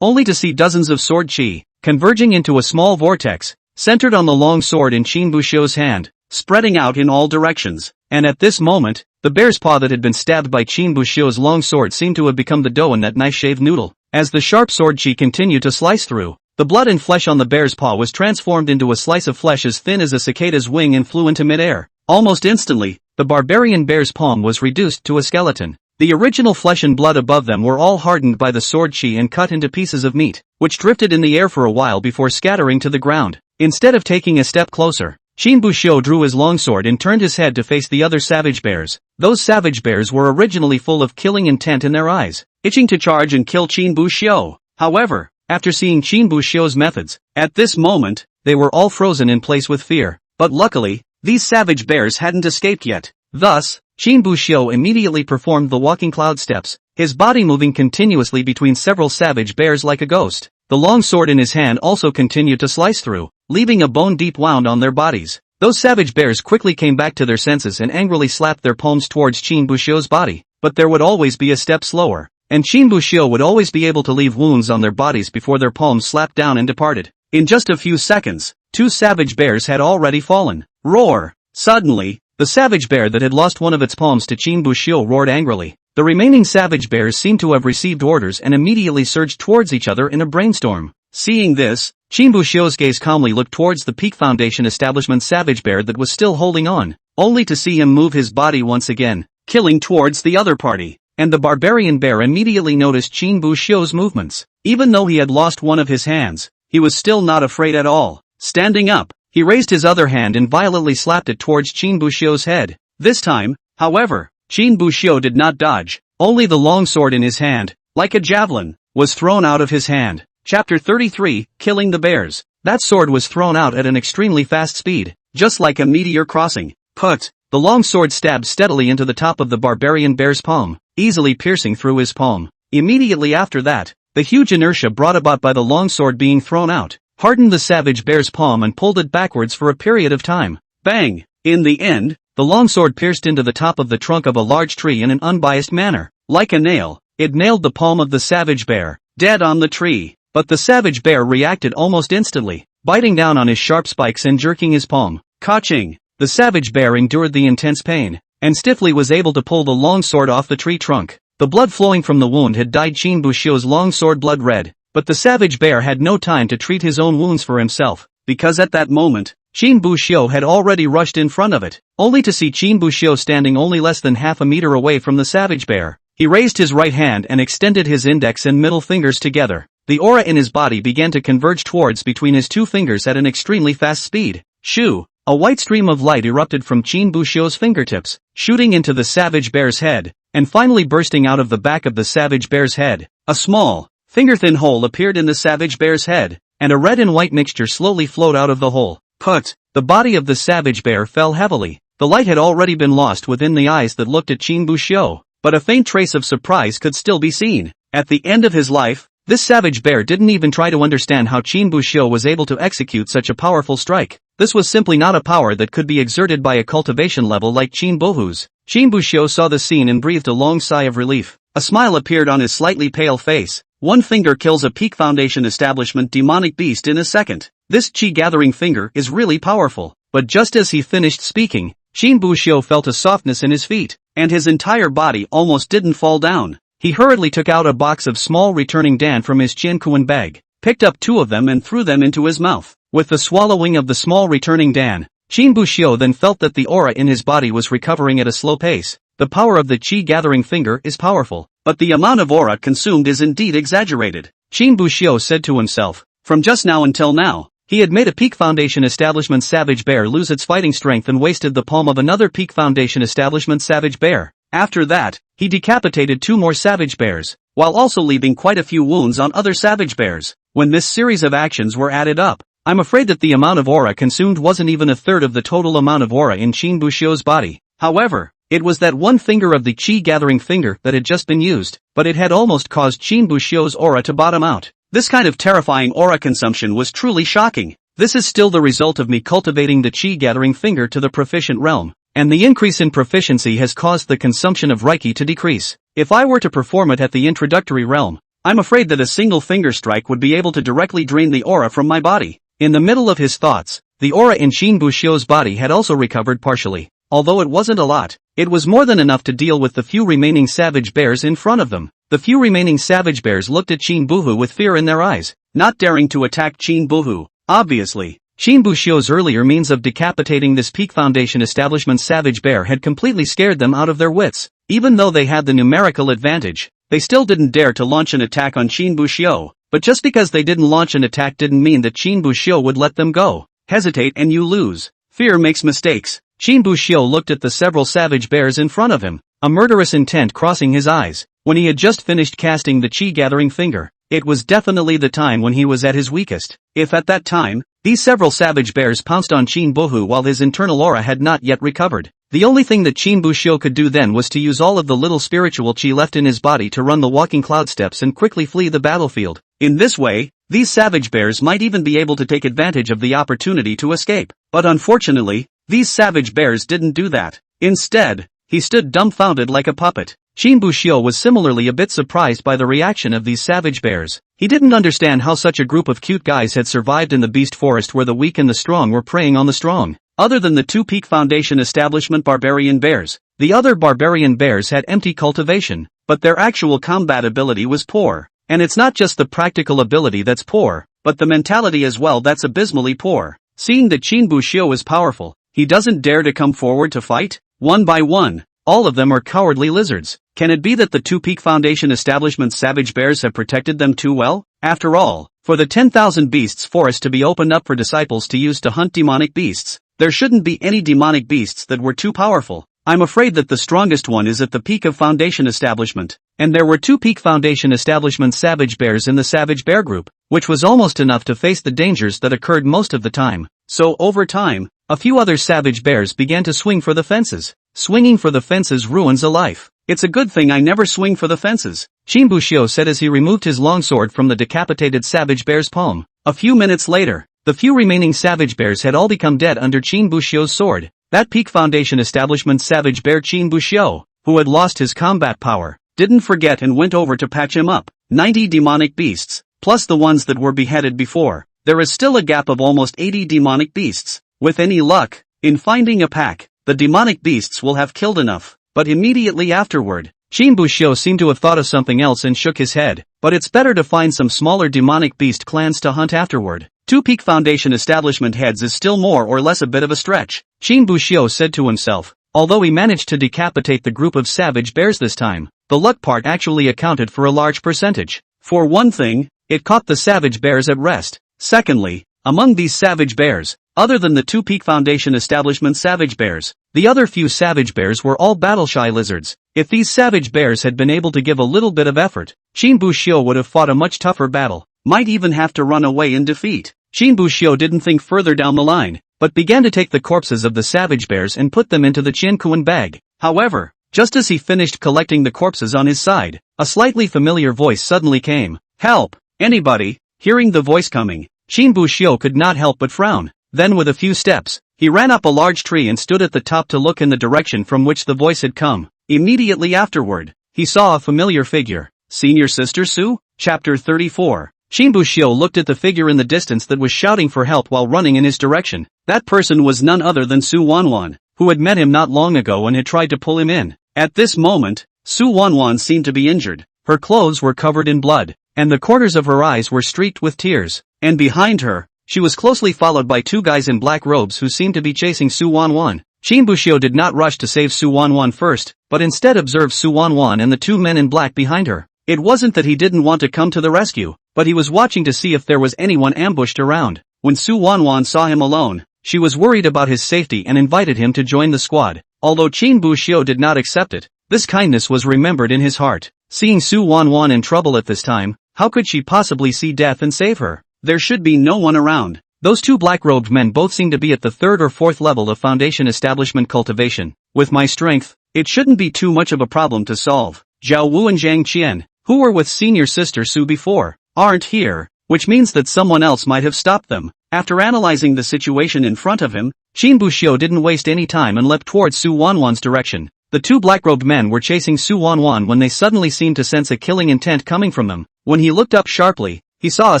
Only to see dozens of sword chi, converging into a small vortex, centered on the long sword in Qin Buxiu's hand, spreading out in all directions. And at this moment, the bear's paw that had been stabbed by Qin Buxiu's long sword seemed to have become the dough in that knife-shaved noodle. As the sharp sword chi continued to slice through, the blood and flesh on the bear's paw was transformed into a slice of flesh as thin as a cicada's wing and flew into midair. Almost instantly, the barbarian bear's palm was reduced to a skeleton. The original flesh and blood above them were all hardened by the sword chi and cut into pieces of meat, which drifted in the air for a while before scattering to the ground. Instead of taking a step closer, Qin Buxiu drew his longsword and turned his head to face the other savage bears. Those savage bears were originally full of killing intent in their eyes, itching to charge and kill Qin Buxiu. However, after seeing Qin Buxiu's methods, at this moment, they were all frozen in place with fear. But luckily, these savage bears hadn't escaped yet. Thus, Qin Buxiu immediately performed the walking cloud steps, his body moving continuously between several savage bears like a ghost. The long sword in his hand also continued to slice through, leaving a bone-deep wound on their bodies. Those savage bears quickly came back to their senses and angrily slapped their palms towards Qin Buxiu's body. But there would always be a step slower, and Qin Buxiu would always be able to leave wounds on their bodies before their palms slapped down and departed. In just a few seconds, two savage bears had already fallen. Roar! Suddenly, the savage bear that had lost one of its palms to Qin Buxiu roared angrily. The remaining savage bears seemed to have received orders and immediately surged towards each other in a brainstorm. Seeing this, Qin Buxiu's gaze calmly looked towards the Peak Foundation establishment's savage bear that was still holding on, only to see him move his body once again, killing towards the other party. And the barbarian bear immediately noticed Qin Buxiu's movements. Even though he had lost one of his hands, he was still not afraid at all. Standing up, he raised his other hand and violently slapped it towards Qin Buxiu's head. This time, however, Qin Buxiu did not dodge. Only the long sword in his hand, like a javelin, was thrown out of his hand. Chapter 33, Killing the Bears. That sword was thrown out at an extremely fast speed, just like a meteor crossing. Put! The long sword stabbed steadily into the top of the barbarian bear's palm, easily piercing through his palm. Immediately after that, the huge inertia brought about by the long sword being thrown out, hardened the savage bear's palm and pulled it backwards for a period of time. Bang! In the end, the long sword pierced into the top of the trunk of a large tree in an unbiased manner. Like a nail, it nailed the palm of the savage bear, dead on the tree. But the savage bear reacted almost instantly, biting down on his sharp spikes and jerking his palm. Ka-ching! The savage bear endured the intense pain, and stiffly was able to pull the long sword off the tree trunk. The blood flowing from the wound had dyed Qin Buxiu's long sword blood red, but the savage bear had no time to treat his own wounds for himself, because at that moment, Qin Buxiu had already rushed in front of it, only to see Qin Buxiu standing only less than half a meter away from the savage bear. He raised his right hand and extended his index and middle fingers together. The aura in his body began to converge towards between his two fingers at an extremely fast speed. Shoo! A white stream of light erupted from Qin Buxiu's fingertips, shooting into the savage bear's head, and finally bursting out of the back of the savage bear's head. A small, finger-thin hole appeared in the savage bear's head, and a red and white mixture slowly flowed out of the hole. Put! The body of the savage bear fell heavily. The light had already been lost within the eyes that looked at Qin Buxiu, but a faint trace of surprise could still be seen. At the end of his life, this savage bear didn't even try to understand how Qin Buxiu was able to execute such a powerful strike. This was simply not a power that could be exerted by a cultivation level like Qin Bohu's. Qin Buxiu saw the scene and breathed a long sigh of relief. A smile appeared on his slightly pale face. One finger kills a Peak Foundation establishment demonic beast in a second. This chi-gathering finger is really powerful. But just as he finished speaking, Qin Buxiu felt a softness in his feet, and his entire body almost didn't fall down. He hurriedly took out a box of small returning dan from his Qiankuan bag. picked up 2 of them and threw them into his mouth. With the swallowing of the small returning Dan, Qin Buxiu then felt that the aura in his body was recovering at a slow pace. The power of the qi gathering finger is powerful, but the amount of aura consumed is indeed exaggerated. Qin Buxiu said to himself. From just now until now, he had made a Peak Foundation Establishment Savage Bear lose its fighting strength and wasted the palm of another Peak Foundation Establishment Savage Bear. After that, he decapitated 2 more Savage Bears, while also leaving quite a few wounds on other Savage Bears. When this series of actions were added up, I'm afraid that the amount of aura consumed wasn't even a third of the total amount of aura in Qin Buxiu's body. However, it was that one finger of the qi gathering finger that had just been used, but it had almost caused Qin Buxiu's aura to bottom out. This kind of terrifying aura consumption was truly shocking. This is still the result of me cultivating the qi gathering finger to the proficient realm, and the increase in proficiency has caused the consumption of Reiki to decrease. If I were to perform it at the introductory realm, I'm afraid that a single finger strike would be able to directly drain the aura from my body. In the middle of his thoughts, the aura in Qin Buxiu's body had also recovered partially. Although it wasn't a lot, it was more than enough to deal with the few remaining Savage Bears in front of them. The few remaining Savage Bears looked at Qin Buhu with fear in their eyes, not daring to attack Qin Buhu. Obviously, Qin Buxiu's earlier means of decapitating this Peak Foundation Establishment Savage Bear had completely scared them out of their wits. Even though they had the numerical advantage, they still didn't dare to launch an attack on Qin Buxiu. But just because they didn't launch an attack didn't mean that Qin Buxiu would let them go. Hesitate and you lose. Fear makes mistakes. Qin Buxiu looked at the several Savage Bears in front of him, a murderous intent crossing his eyes. When he had just finished casting the qi gathering finger, it was definitely the time when he was at his weakest. If at that time, these several Savage Bears pounced on Qin Buhu while his internal aura had not yet recovered, the only thing that Qin Buxiu could do then was to use all of the little spiritual qi left in his body to run the walking cloud steps and quickly flee the battlefield. In this way, these Savage Bears might even be able to take advantage of the opportunity to escape. But unfortunately, these Savage Bears didn't do that. Instead, he stood dumbfounded like a puppet. Qin Buxiu was similarly a bit surprised by the reaction of these Savage Bears. He didn't understand how such a group of cute guys had survived in the beast forest where the weak and the strong were preying on the strong. Other than the 2 Peak Foundation Establishment Barbarian Bears, the other Barbarian Bears had empty cultivation, but their actual combat ability was poor. And it's not just the practical ability that's poor, but the mentality as well that's abysmally poor. Seeing that Qin Buxiu is powerful, he doesn't dare to come forward to fight. One by one, all of them are cowardly lizards. Can it be that the 2 Peak Foundation Establishment Savage Bears have protected them too well? After all, for the 10,000 Beasts Forest to be opened up for disciples to use to hunt demonic beasts, there shouldn't be any demonic beasts that were too powerful. I'm afraid that the strongest one is at the peak of Foundation Establishment, and there were 2 Peak Foundation Establishment Savage Bears in the Savage Bear group, which was almost enough to face the dangers that occurred most of the time. So over time, a few other Savage Bears began to swing for the fences. Swinging for the fences ruins a life. It's a good thing I never swing for the fences, Qin Buxiu said as he removed his longsword from the decapitated Savage Bear's palm. A few minutes later, the few remaining Savage Bears had all become dead under Qin Buxiu's sword. That Peak Foundation Establishment Savage Bear Qin Buxiu, who had lost his combat power, didn't forget and went over to patch him up. 90 demonic beasts, plus the ones that were beheaded before. There is still a gap of almost 80 demonic beasts. With any luck, in finding a pack, the demonic beasts will have killed enough. But immediately afterward, Qin Buxiu seemed to have thought of something else and shook his head. But it's better to find some smaller demonic beast clans to hunt afterward. 2 Peak Foundation Establishment heads is still more or less a bit of a stretch, Qin Buxiu said to himself. Although he managed to decapitate the group of Savage Bears this time, the luck part actually accounted for a large percentage. For one thing, it caught the Savage Bears at rest. Secondly, among these Savage Bears, other than the 2 Peak Foundation Establishment Savage Bears, the other few Savage Bears were all battle-shy lizards. If these Savage Bears had been able to give a little bit of effort, Qin Buxiu would have fought a much tougher battle, might even have to run away in defeat. Qin Buxiu didn't think further down the line, but began to take the corpses of the Savage Bears and put them into the Qiankuan bag. However, just as he finished collecting the corpses on his side, a slightly familiar voice suddenly came. Help! Anybody? Hearing the voice coming, Qin Buxiu could not help but frown. Then with a few steps, he ran up a large tree and stood at the top to look in the direction from which the voice had come. Immediately afterward, he saw a familiar figure. Senior Sister Su? Chapter 34. Qin Buxiu looked at the figure in the distance that was shouting for help while running in his direction. That person was none other than Su Wanwan, who had met him not long ago and had tried to pull him in. At this moment, Su Wanwan seemed to be injured. Her clothes were covered in blood. and the corners of her eyes were streaked with tears. And behind her, she was closely followed by two guys in black robes who seemed to be chasing Su Wanwan. Qin Buxiu did not rush to save Su Wanwan first, but instead observed Su Wanwan and the two men in black behind her. It wasn't that he didn't want to come to the rescue, but he was watching to see if there was anyone ambushed around. When Su Wanwan saw him alone, she was worried about his safety and invited him to join the squad. Although Qin Buxiu did not accept it, this kindness was remembered in his heart. Seeing Su Wanwan in trouble at this time, how could she possibly see death and save her? There should be no one around. Those two black-robed men both seem to be at the 3rd or 4th level of foundation establishment cultivation. With my strength, it shouldn't be too much of a problem to solve. Zhao Wu and Zhang Qian, who were with senior sister Su before, aren't here, which means that someone else might have stopped them. After analyzing the situation in front of him, Qin Buxiu didn't waste any time and leapt towards Su Wanwan's direction. The two black-robed men were chasing Su Wanwan when they suddenly seemed to sense a killing intent coming from them. When he looked up sharply, he saw a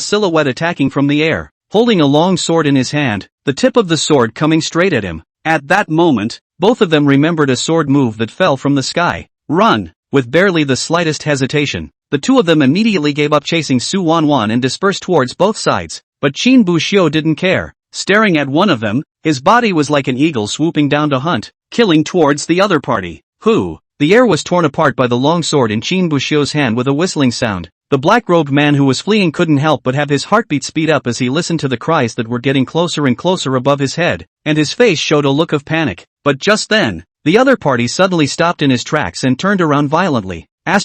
silhouette attacking from the air, holding a long sword in his hand, the tip of the sword coming straight at him. At that moment, both of them remembered a sword move that fell from the sky. Run! With barely the slightest hesitation, the two of them immediately gave up chasing Su Wanwan and dispersed towards both sides. But Qin Buxiu didn't care. Staring at one of them, his body was like an eagle swooping down to hunt, killing towards the other party. The air was torn apart by the long sword in Qin Buxiu's hand with a whistling sound. The black-robed man who was fleeing couldn't help but have his heartbeat speed up as he listened to the cries that were getting closer and closer above his head, and his face showed a look of panic. But just then, the other party suddenly stopped in his tracks and turned around violently. I'll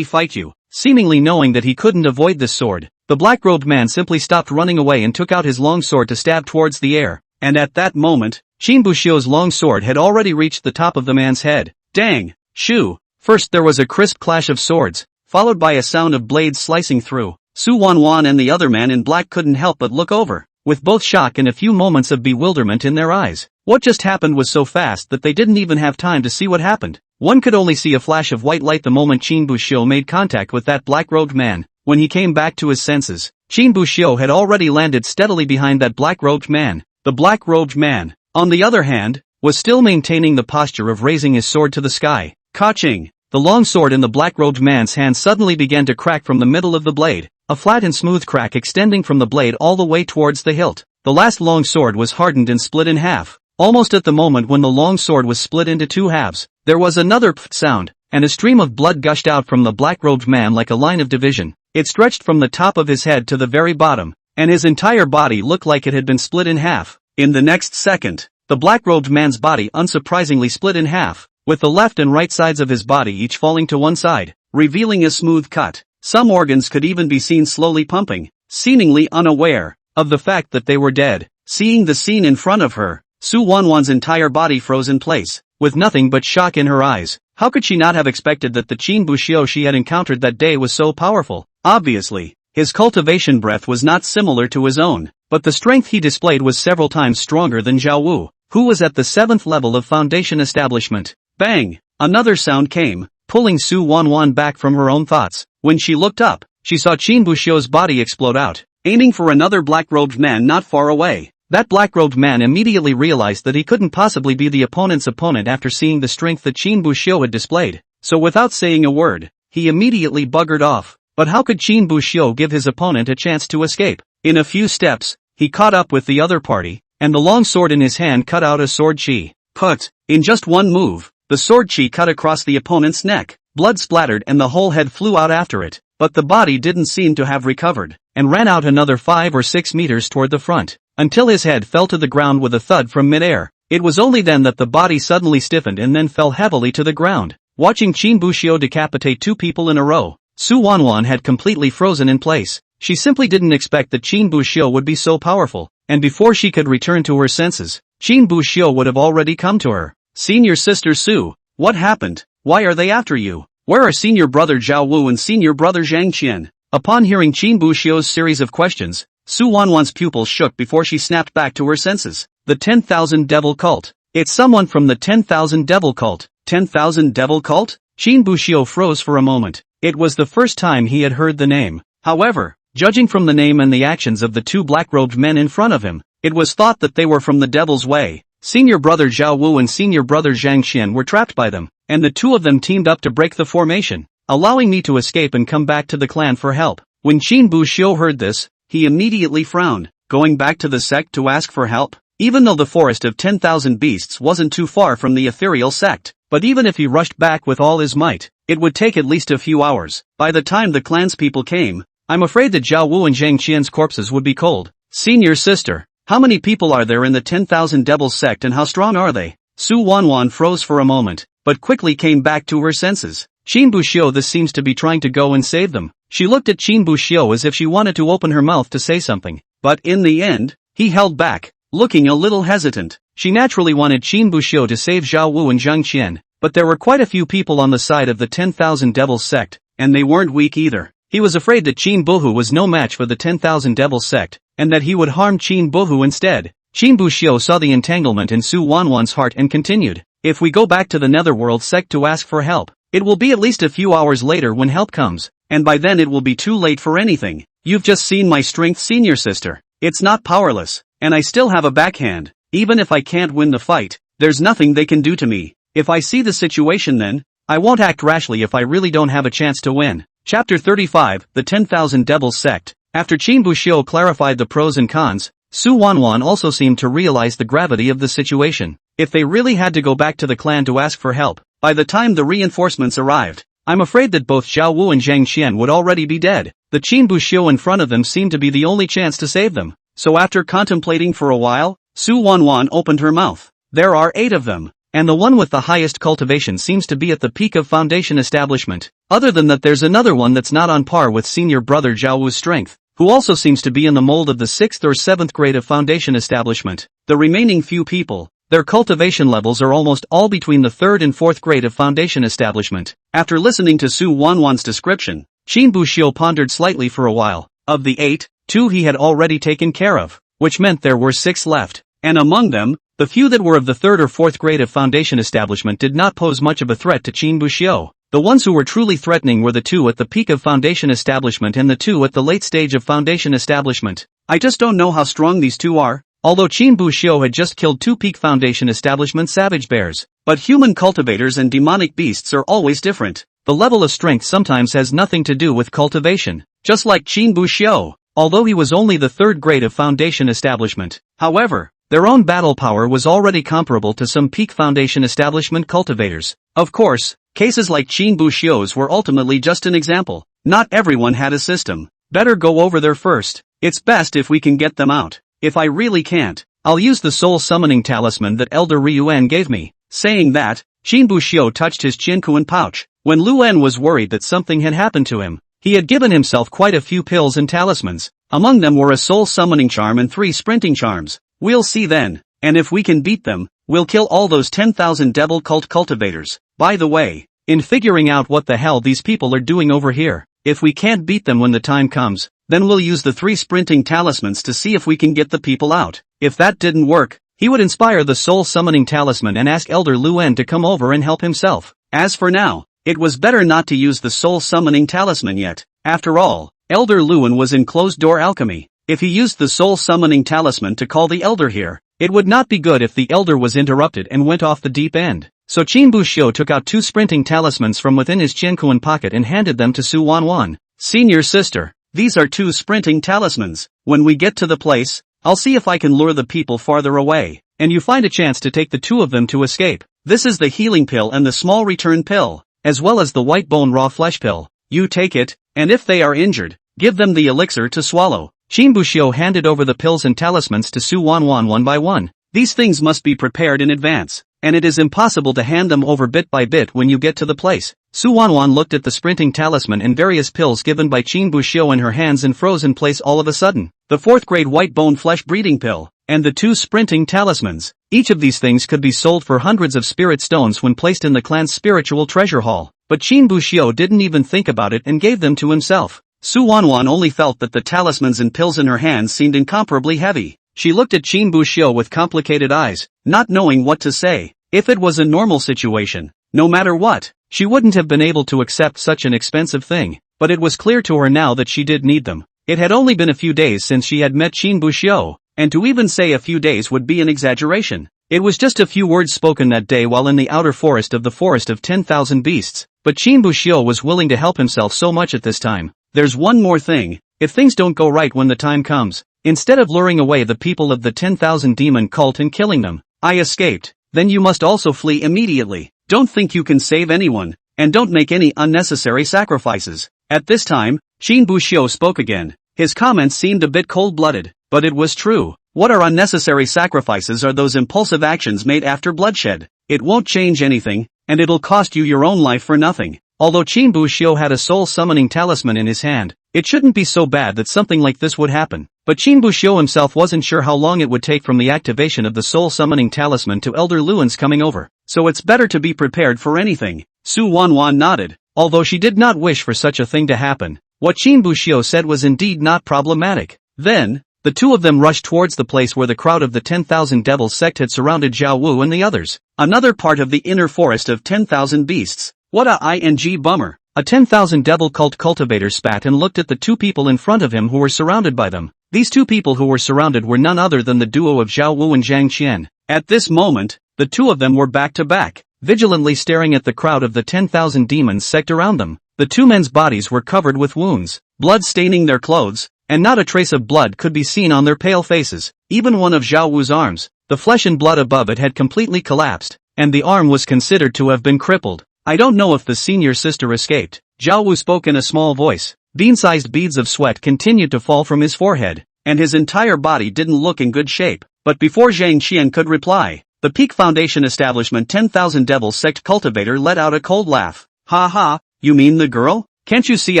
fight you. Seemingly knowing that he couldn't avoid this sword, the black-robed man simply stopped running away and took out his long sword to stab towards the air. And at that moment, Qin Buxiu's long sword had already reached the top of the man's head. Dang! Shoo! First there was a crisp clash of swords, followed by a sound of blades slicing through. Su Wanwan and the other man in black couldn't help but look over, with both shock and a few moments of bewilderment in their eyes. What just happened was so fast that they didn't even have time to see what happened. One could only see a flash of white light the moment Qin Buxiu made contact with that black-robed man. When he came back to his senses, Qin Buxiu had already landed steadily behind that black-robed man. The black-robed man, on the other hand, was still maintaining the posture of raising his sword to the sky. Ka-ching! The long sword in the black-robed man's hand suddenly began to crack from the middle of the blade, a flat and smooth crack extending from the blade all the way towards the hilt. The last long sword was hardened and split in half. Almost at the moment when the long sword was split into two halves, there was another pft sound, and a stream of blood gushed out from the black-robed man like a line of division. It stretched from the top of his head to the very bottom, and his entire body looked like it had been split in half. In the next second, the black-robed man's body unsurprisingly split in half, with the left and right sides of his body each falling to one side, revealing a smooth cut. Some organs could even be seen slowly pumping, seemingly unaware of the fact that they were dead. Seeing the scene in front of her, Su Wanwan's entire body froze in place, with nothing but shock in her eyes. How could she not have expected that the Qin Buxiu she had encountered that day was so powerful? Obviously, his cultivation breath was not similar to his own, but the strength he displayed was several times stronger than Zhao Wu, who was at the 7th level of foundation establishment. Bang! Another sound came, pulling Su Wanwan back from her own thoughts. When she looked up, she saw Qin Buxiu's body explode out, aiming for another black-robed man not far away. That black-robed man immediately realized that he couldn't possibly be the opponent's opponent after seeing the strength that Qin Buxiu had displayed, so without saying a word, he immediately buggered off. But how could Qin Buxiu give his opponent a chance to escape? In a few steps, he caught up with the other party, and the long sword in his hand cut out a sword chi. Put! In just one move, the sword chi cut across the opponent's neck. Blood splattered and the whole head flew out after it, but the body didn't seem to have recovered, and ran out another 5 or 6 meters toward the front, until his head fell to the ground with a thud from midair. It was only then that the body suddenly stiffened and then fell heavily to the ground. Watching Qin Buxiu decapitate 2 people in a row, Su Wanwan had completely frozen in place. She simply didn't expect that Qin Buxiu would be so powerful, and before she could return to her senses, Qin Buxiu would have already come to her. Senior sister Su, what happened? Why are they after you? Where are senior brother Zhao Wu and senior brother Zhang Qian? Upon hearing Qin Buxiu's series of questions, Su Wanwan's pupils shook before she snapped back to her senses. The 10,000 Devil Cult. It's someone from the 10,000 Devil Cult. 10,000 Devil Cult? Qin Buxiu froze for a moment. It was the first time he had heard the name. However, judging from the name and the actions of the 2 black-robed men in front of him, it was thought that they were from the Devil's Way. Senior brother Zhao Wu and senior brother Zhang Qian were trapped by them, and the 2 of them teamed up to break the formation. allowing me to escape and come back to the clan for help. When Qin Buxiu heard this, he immediately frowned. Going back to the sect to ask for help? Even though the forest of 10,000 beasts wasn't too far from the ethereal sect, but even if he rushed back with all his might, it would take at least a few hours. By the time the clanspeople came, I'm afraid that Zhao Wu and Zhang Qian's corpses would be cold. Senior sister, how many people are there in the 10,000 Devils sect and how strong are they? Su Wanwan froze for a moment, but quickly came back to her senses. Qin Buxiu, this seems to be trying to go and save them. She looked at Qin Buxiu as if she wanted to open her mouth to say something, but in the end, he held back, looking a little hesitant. She naturally wanted Qin Buxiu to save Zhao Wu and Zhang Qian, but there were quite a few people on the side of the 10,000 Devils sect, and they weren't weak either. He was afraid that Qin Buhu was no match for the 10,000 Devils sect, and that he would harm Qin Buhu instead. Qin Buxiu saw the entanglement in Su Wanwan's heart and continued, if we go back to the Netherworld sect to ask for help, it will be at least a few hours later when help comes, and by then it will be too late for anything. You've just seen my strength, senior sister. It's not powerless, and I still have a backhand. Even if I can't win the fight, there's nothing they can do to me. If I see the situation, then I won't act rashly if I really don't have a chance to win. Chapter 35, The 10,000 Devils Sect. After Qin Buxiu clarified the pros and cons, Su Wanwan also seemed to realize the gravity of the situation. If they really had to go back to the clan to ask for help, by the time the reinforcements arrived, I'm afraid that both Zhao Wu and Zhang Qian would already be dead. The Qin Buxiu in front of them seemed to be the only chance to save them. So after contemplating for a while, Su Wanwan opened her mouth. There are 8 of them, and the one with the highest cultivation seems to be at the peak of foundation establishment. Other than that, there's another one that's not on par with senior brother Zhao Wu's strength, who also seems to be in the mold of the 6th or 7th grade of foundation establishment. The remaining few people, their cultivation levels are almost all between the 3rd and 4th grade of foundation establishment. After listening to Su Wanwan's description, Qin Buxiu pondered slightly for a while. Of the 8, 2 he had already taken care of, which meant there were 6 left, and among them, the few that were of the 3rd or 4th grade of foundation establishment did not pose much of a threat to Qin Buxiu. The ones who were truly threatening were the 2 at the peak of foundation establishment and the 2 at the late stage of foundation establishment. I just don't know how strong these 2 are. Although Qin Buxiu had just killed 2 peak foundation establishment savage bears, but human cultivators and demonic beasts are always different. The level of strength sometimes has nothing to do with cultivation, just like Qin Buxiu, although he was only the 3rd grade of foundation establishment. However, their own battle power was already comparable to some peak foundation establishment cultivators. Of course, cases like Qin Buxiu's were ultimately just an example. Not everyone had a system. Better go over there first. It's best if we can get them out. If I really can't, I'll use the soul summoning talisman that Elder Ryuan gave me. Saying that, Qin Buxiu touched his Qinkuan pouch. When Luan was worried that something had happened to him, he had given himself quite a few pills and talismans. Among them were a soul summoning charm and 3 sprinting charms. We'll see then, and if we can beat them, we'll kill all those 10,000 devil cult cultivators. By the way, in figuring out what the hell these people are doing over here, if we can't beat them when the time comes, then we'll use the 3 sprinting talismans to see if we can get the people out. If that didn't work, he would inspire the soul summoning talisman and ask Elder Luan to come over and help himself. As for now, it was better not to use the soul summoning talisman yet. After all, Elder Luan was in closed-door alchemy. If he used the soul summoning talisman to call the elder here, it would not be good if the elder was interrupted and went off the deep end. So Qin Buxiu took out 2 sprinting talismans from within his Qiankuan pocket and handed them to Su Wanwan. Senior sister, these are 2 sprinting talismans. When we get to the place, I'll see if I can lure the people farther away, and you find a chance to take the 2 of them to escape. This is the healing pill and the small return pill, as well as the white bone raw flesh pill. You take it, and if they are injured, give them the elixir to swallow. Qin Buxiu handed over the pills and talismans to Su Wanwan one by one. These things must be prepared in advance, and it is impossible to hand them over bit by bit when you get to the place. Su Wanwan looked at the sprinting talisman and various pills given by Qin Buxiu in her hands and froze in place all of a sudden. The 4th grade white bone flesh breeding pill, and the 2 sprinting talismans. Each of these things could be sold for hundreds of spirit stones when placed in the clan's spiritual treasure hall, but Qin Buxiu didn't even think about it and gave them to himself. Su Wanwan only felt that the talismans and pills in her hands seemed incomparably heavy. She looked at Qin Buxiu with complicated eyes, not knowing what to say. If it was a normal situation, no matter what, she wouldn't have been able to accept such an expensive thing, but it was clear to her now that she did need them. It had only been a few days since she had met Qin Buxiu, and to even say a few days would be an exaggeration. It was just a few words spoken that day while in the outer forest of the forest of 10,000 beasts. but Qin Buxiu was willing to help himself so much at this time. There's one more thing. If things don't go right when the time comes, instead of luring away the people of the 10,000 demon cult and killing them, I escaped, then you must also flee immediately. Don't think you can save anyone, and don't make any unnecessary sacrifices. At this time, Qin Buxiu spoke again. His comments seemed a bit cold-blooded, but it was true. What are unnecessary sacrifices are those impulsive actions made after bloodshed. It won't change anything, and it'll cost you your own life for nothing. Although Qin Buxiu had a soul-summoning talisman in his hand, it shouldn't be so bad that something like this would happen. But Qin Buxiu himself wasn't sure how long it would take from the activation of the soul-summoning talisman to Elder Luan's coming over. So it's better to be prepared for anything. Su Wanwan nodded, although she did not wish for such a thing to happen. What Qin Buxiu said was indeed not problematic. Then, the two of them rushed towards the place where the crowd of the 10,000 Devil sect had surrounded Zhao Wu and the others. Another part of the inner forest of 10,000 beasts. What a ing bummer. A 10,000 Devil cult cultivator spat and looked at the two people in front of him who were surrounded by them. These two people who were surrounded were none other than the duo of Zhao Wu and Zhang Qian. At this moment, the two of them were back to back, vigilantly staring at the crowd of the 10,000 demons sect around them. The two men's bodies were covered with wounds, blood staining their clothes, and not a trace of blood could be seen on their pale faces. Even one of Zhao Wu's arms, the flesh and blood above it had completely collapsed, and the arm was considered to have been crippled. I don't know if the senior sister escaped. Zhao Wu spoke in a small voice. Bean-sized beads of sweat continued to fall from his forehead, and his entire body didn't look in good shape. But before Zhang Qian could reply, the Peak Foundation Establishment 10,000 Devil Sect cultivator let out a cold laugh. Ha ha, you mean the girl? Can't you see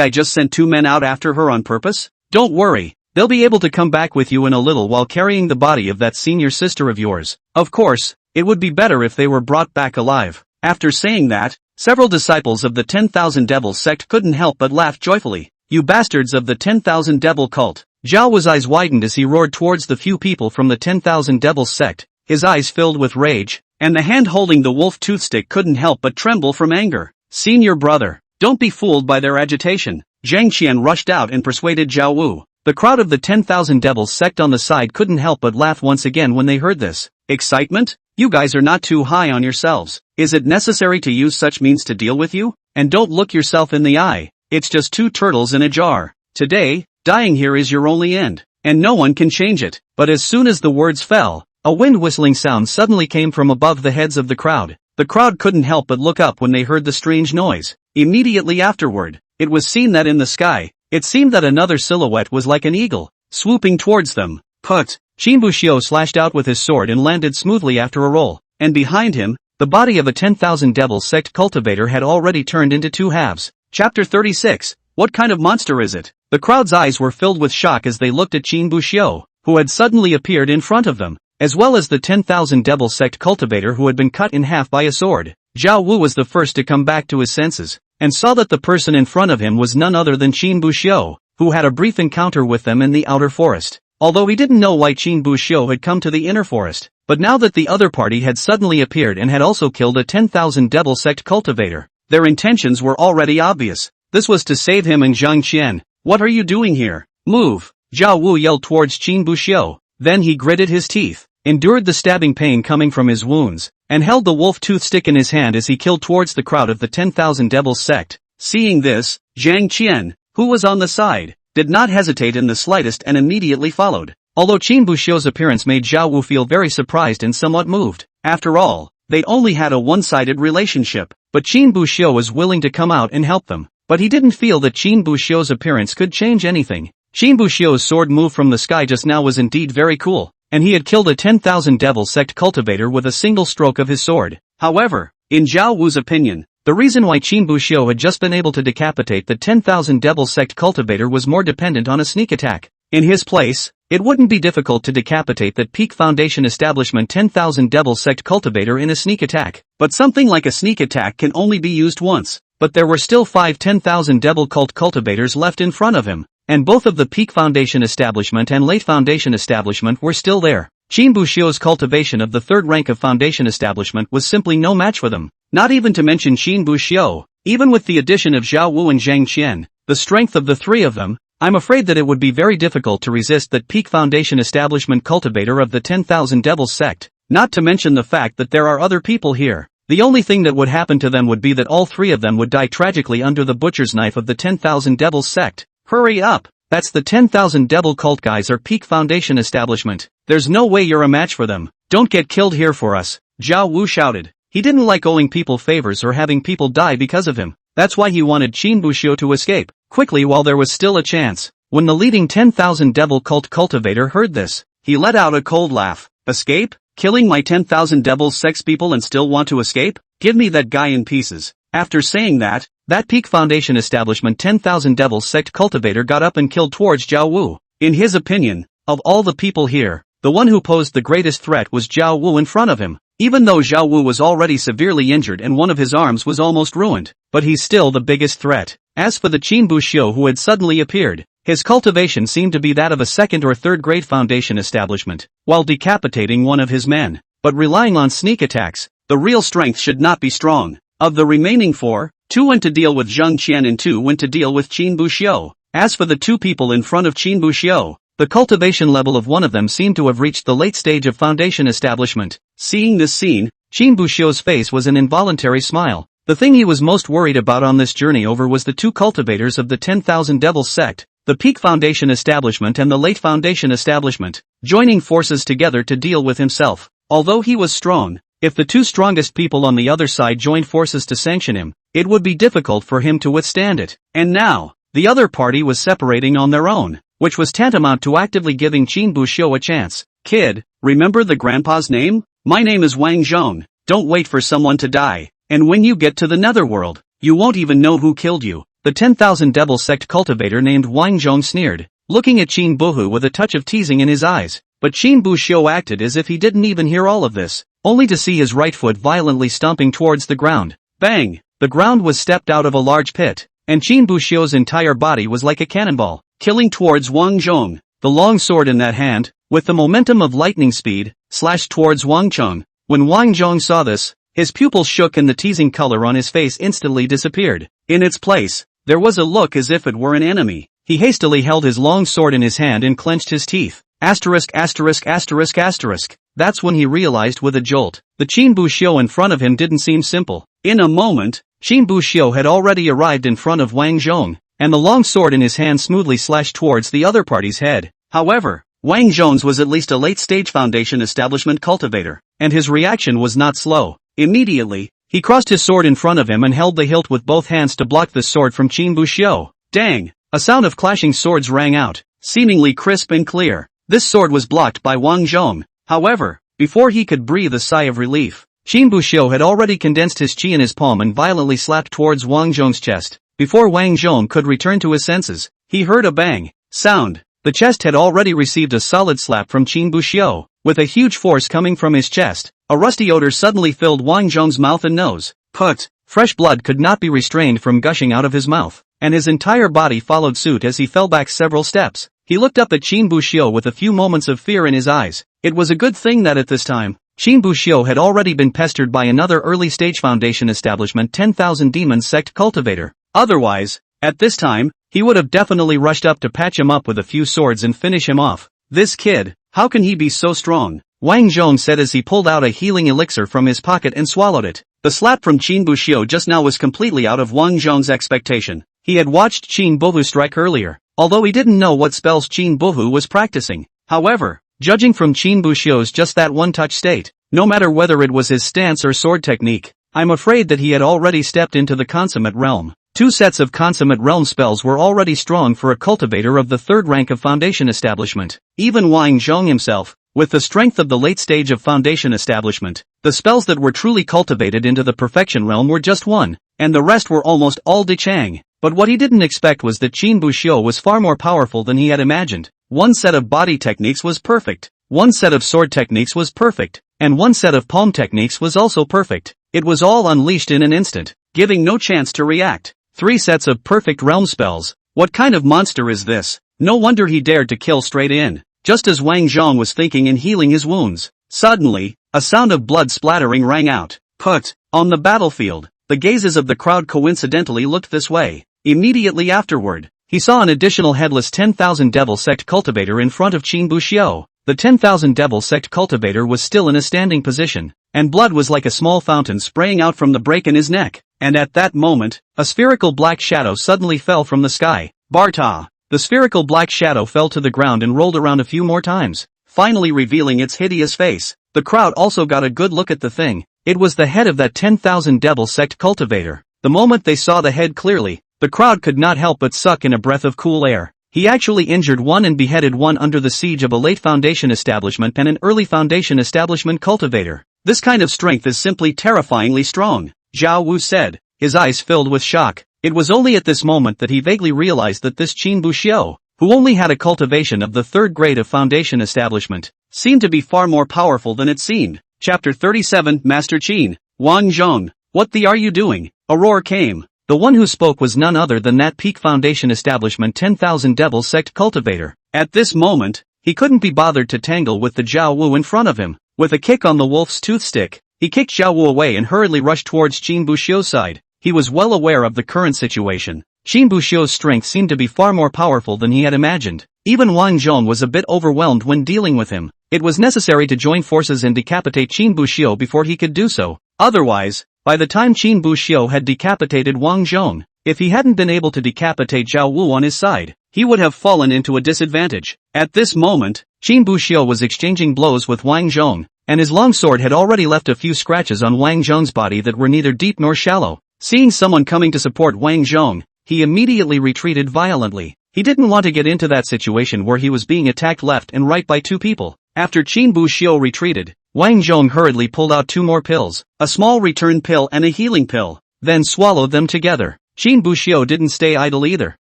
I just sent two men out after her on purpose? Don't worry, they'll be able to come back with you in a little while carrying the body of that senior sister of yours. Of course, it would be better if they were brought back alive. After saying that, several disciples of the 10,000 Devil Sect couldn't help but laugh joyfully. You bastards of the 10,000 Devil cult. Zhao Wu's eyes widened as he roared towards the few people from the 10,000 Devil sect, his eyes filled with rage, and the hand holding the wolf toothstick couldn't help but tremble from anger. Senior brother, don't be fooled by their agitation. Zhang Qian rushed out and persuaded Zhao Wu. The crowd of the 10,000 Devil sect on the side couldn't help but laugh once again when they heard this. Excitement? You guys are not too high on yourselves. Is it necessary to use such means to deal with you? And don't look yourself in the eye. It's just two turtles in a jar. Today, dying here is your only end, and no one can change it. But as soon as the words fell, a wind whistling sound suddenly came from above the heads of the crowd. The crowd couldn't help but look up when they heard the strange noise. Immediately afterward, it was seen that in the sky, it seemed that another silhouette was like an eagle, swooping towards them. Put! Qin Buxiu slashed out with his sword and landed smoothly after a roll, and behind him, the body of a 10,000 Devil Sect cultivator had already turned into two halves. Chapter 36, What kind of monster is it? The crowd's eyes were filled with shock as they looked at Qin Buxiu, who had suddenly appeared in front of them, as well as the 10,000 Devil Sect cultivator who had been cut in half by a sword. Zhao Wu was the first to come back to his senses, and saw that the person in front of him was none other than Qin Buxiu, who had a brief encounter with them in the outer forest. Although he didn't know why Qin Buxiu had come to the inner forest, but now that the other party had suddenly appeared and had also killed a 10,000 Devil Sect cultivator, their intentions were already obvious. This was to save him and Zhang Qian. What are you doing here? Move! Zhao Wu yelled towards Qin Buxiu. Then he gritted his teeth, endured the stabbing pain coming from his wounds, and held the wolf tooth stick in his hand as he killed towards the crowd of the 10,000 Devil Sect. Seeing this, Zhang Qian, who was on the side, did not hesitate in the slightest and immediately followed. Although Qin Buxiu's appearance made Zhao Wu feel very surprised and somewhat moved. After all, they'd only had a one-sided relationship, but Qin Buxiu was willing to come out and help them. But he didn't feel that Qin Buxiu's appearance could change anything. Qin Buxiu's sword move from the sky just now was indeed very cool, and he had killed a 10,000 Devil Sect cultivator with a single stroke of his sword. However, in Zhao Wu's opinion, the reason why Qin Buxiu had just been able to decapitate the 10,000 Devil Sect cultivator was more dependent on a sneak attack. In his place, it wouldn't be difficult to decapitate that Peak Foundation Establishment 10,000 Devil Sect cultivator in a sneak attack. But something like a sneak attack can only be used once. But there were still 5 10,000 Devil Cult cultivators left in front of him, and both of the Peak Foundation Establishment and Late Foundation Establishment were still there. Qin Buxiu's cultivation of the third rank of Foundation Establishment was simply no match for them. Not even to mention Qin Buxiu, even with the addition of Zhao Wu and Zhang Qian, the strength of the three of them, I'm afraid that it would be very difficult to resist that Peak Foundation Establishment cultivator of the 10,000 Devil Sect, not to mention the fact that there are other people here. The only thing that would happen to them would be that all three of them would die tragically under the butcher's knife of the 10,000 Devils sect. Hurry up! That's the 10,000 Devil cult guys are peak foundation establishment. There's no way you're a match for them. Don't get killed here for us, Zhao Wu shouted. He didn't like owing people favors or having people die because of him. That's why he wanted Qin Buxiu to escape quickly while there was still a chance. When the leading 10,000 Devil cult cultivator heard this, he let out a cold laugh. Escape? Killing my 10,000 Devils sex people and still want to escape? Give me that guy in pieces. After saying that peak foundation establishment 10,000 Devils sect cultivator got up and killed towards Zhao Wu. In his opinion, of all the people here, the one who posed the greatest threat was Zhao Wu in front of him. Even though Zhao Wu was already severely injured and one of his arms was almost ruined, but he's still the biggest threat. As for the Qin Buxiu who had suddenly appeared, his cultivation seemed to be that of a second or third grade foundation establishment, while decapitating one of his men, but relying on sneak attacks. The real strength should not be strong. Of the remaining four, 2 went to deal with Zheng Qian and 2 went to deal with Qin Buxiu. As for the 2 people in front of Qin Buxiu, the cultivation level of one of them seemed to have reached the late stage of foundation establishment. Seeing this scene, Qin Buxiu's face was an involuntary smile. The thing he was most worried about on this journey over was the 2 cultivators of the 10,000 Devils sect, the peak foundation establishment and the late foundation establishment, joining forces together to deal with himself. Although he was strong, if the 2 strongest people on the other side joined forces to sanction him, it would be difficult for him to withstand it. And now, the other party was separating on their own, which was tantamount to actively giving Qin Buxiu a chance. Kid, remember the grandpa's name? My name is Wang Zhong. Don't wait for someone to die. And when you get to the netherworld, you won't even know who killed you. The 10,000 Devil sect cultivator named Wang Zhong sneered, looking at Qin Buhu with a touch of teasing in his eyes. But Qin Buxiu acted as if he didn't even hear all of this, only to see his right foot violently stomping towards the ground. Bang! The ground was stepped out of a large pit, and Qin Buxiu's entire body was like a cannonball, killing towards Wang Zhong. The long sword in that hand, with the momentum of lightning speed, slashed towards Wang Zhong. When Wang Zhong saw this, his pupils shook and the teasing color on his face instantly disappeared. In its place, there was a look as if it were an enemy. He hastily held his long sword in his hand and clenched his teeth. Asterisk asterisk asterisk asterisk. That's when he realized with a jolt. The Qin Buxiu in front of him didn't seem simple. In a moment, Qin Buxiu had already arrived in front of Wang Zhong, and the long sword in his hand smoothly slashed towards the other party's head. However, Wang Zhong's was at least a late-stage foundation establishment cultivator, and his reaction was not slow. Immediately, he crossed his sword in front of him and held the hilt with both hands to block the sword from Qin Buxiu. Dang! A sound of clashing swords rang out, seemingly crisp and clear. This sword was blocked by Wang Zhong. However, before he could breathe a sigh of relief, Qin Buxiu had already condensed his qi in his palm and violently slapped towards Wang Zhong's chest. Before Wang Zhong could return to his senses, he heard a bang sound. The chest had already received a solid slap from Qin Buxiu. With a huge force coming from his chest, a rusty odor suddenly filled Wang Zhong's mouth and nose. Put! Fresh blood could not be restrained from gushing out of his mouth, and his entire body followed suit as he fell back several steps. He looked up at Qin Buxiu with a few moments of fear in his eyes. It was a good thing that at this time, Qin Buxiu had already been pestered by another early-stage foundation establishment 10,000 demon sect cultivator. Otherwise, at this time, he would have definitely rushed up to patch him up with a few swords and finish him off. This kid, how can he be so strong? Wang Zhong said as he pulled out a healing elixir from his pocket and swallowed it. The slap from Qin Buxiu just now was completely out of Wang Zhong's expectation. He had watched Qin Buhu strike earlier, although he didn't know what spells Qin Buhu was practicing. However, judging from Qin Buxiu's just that one-touch state, no matter whether it was his stance or sword technique, I'm afraid that he had already stepped into the consummate realm. 2 sets of consummate realm spells were already strong for a cultivator of the 3rd rank of foundation establishment. Even Wang Zhong himself, with the strength of the late stage of foundation establishment, the spells that were truly cultivated into the perfection realm were just 1, and the rest were almost all Dichang. But what he didn't expect was that Qin Buxiu was far more powerful than he had imagined. 1 set of body techniques was perfect, 1 set of sword techniques was perfect, and 1 set of palm techniques was also perfect. It was all unleashed in an instant, giving no chance to react. 3 sets of perfect realm spells. What kind of monster is this? No wonder he dared to kill straight in. Just as Wang Zhong was thinking and healing his wounds, suddenly, a sound of blood splattering rang out. Put! On the battlefield, the gazes of the crowd coincidentally looked this way. Immediately afterward, he saw an additional headless 10,000 devil sect cultivator in front of Qin Buxiu. the 10,000 Devil Sect cultivator was still in a standing position, and blood was like a small fountain spraying out from the break in his neck. And at that moment, a spherical black shadow suddenly fell from the sky. Barta! The spherical black shadow fell to the ground and rolled around a few more times, finally revealing its hideous face. The crowd also got a good look at the thing. It was the head of that 10,000 Devil Sect cultivator. The moment they saw the head clearly, the crowd could not help but suck in a breath of cool air. He actually injured one and beheaded one under the siege of a late Foundation establishment and an early Foundation establishment cultivator. This kind of strength is simply terrifyingly strong, Zhao Wu said, his eyes filled with shock. It was only at this moment that he vaguely realized that this Qin Buxiu, who only had a cultivation of the third grade of Foundation establishment, seemed to be far more powerful than it seemed. Chapter 37 Master Qin, Wang Zhong, what the are you doing? A roar came. The one who spoke was none other than that peak Foundation establishment 10,000 Devil Sect cultivator. At this moment, he couldn't be bothered to tangle with the Zhao Wu in front of him. With a kick on the wolf's tooth stick, he kicked Zhao Wu away and hurriedly rushed towards Qin Buxiu's side. He was well aware of the current situation. Qin Buxiu's strength seemed to be far more powerful than he had imagined. Even Wang Zhong was a bit overwhelmed when dealing with him. It was necessary to join forces and decapitate Qin Buxiu before he could do so. Otherwise, by the time Qin Buxiu had decapitated Wang Zhong, if he hadn't been able to decapitate Zhao Wu on his side, he would have fallen into a disadvantage. At this moment, Qin Buxiu was exchanging blows with Wang Zhong, and his long sword had already left a few scratches on Wang Zhong's body that were neither deep nor shallow. Seeing someone coming to support Wang Zhong, he immediately retreated violently. He didn't want to get into that situation where he was being attacked left and right by two people. After Qin Buxiu retreated, Wang Zhong hurriedly pulled out two more pills, a small return pill and a healing pill, then swallowed them together. Qin Buxiu didn't stay idle either,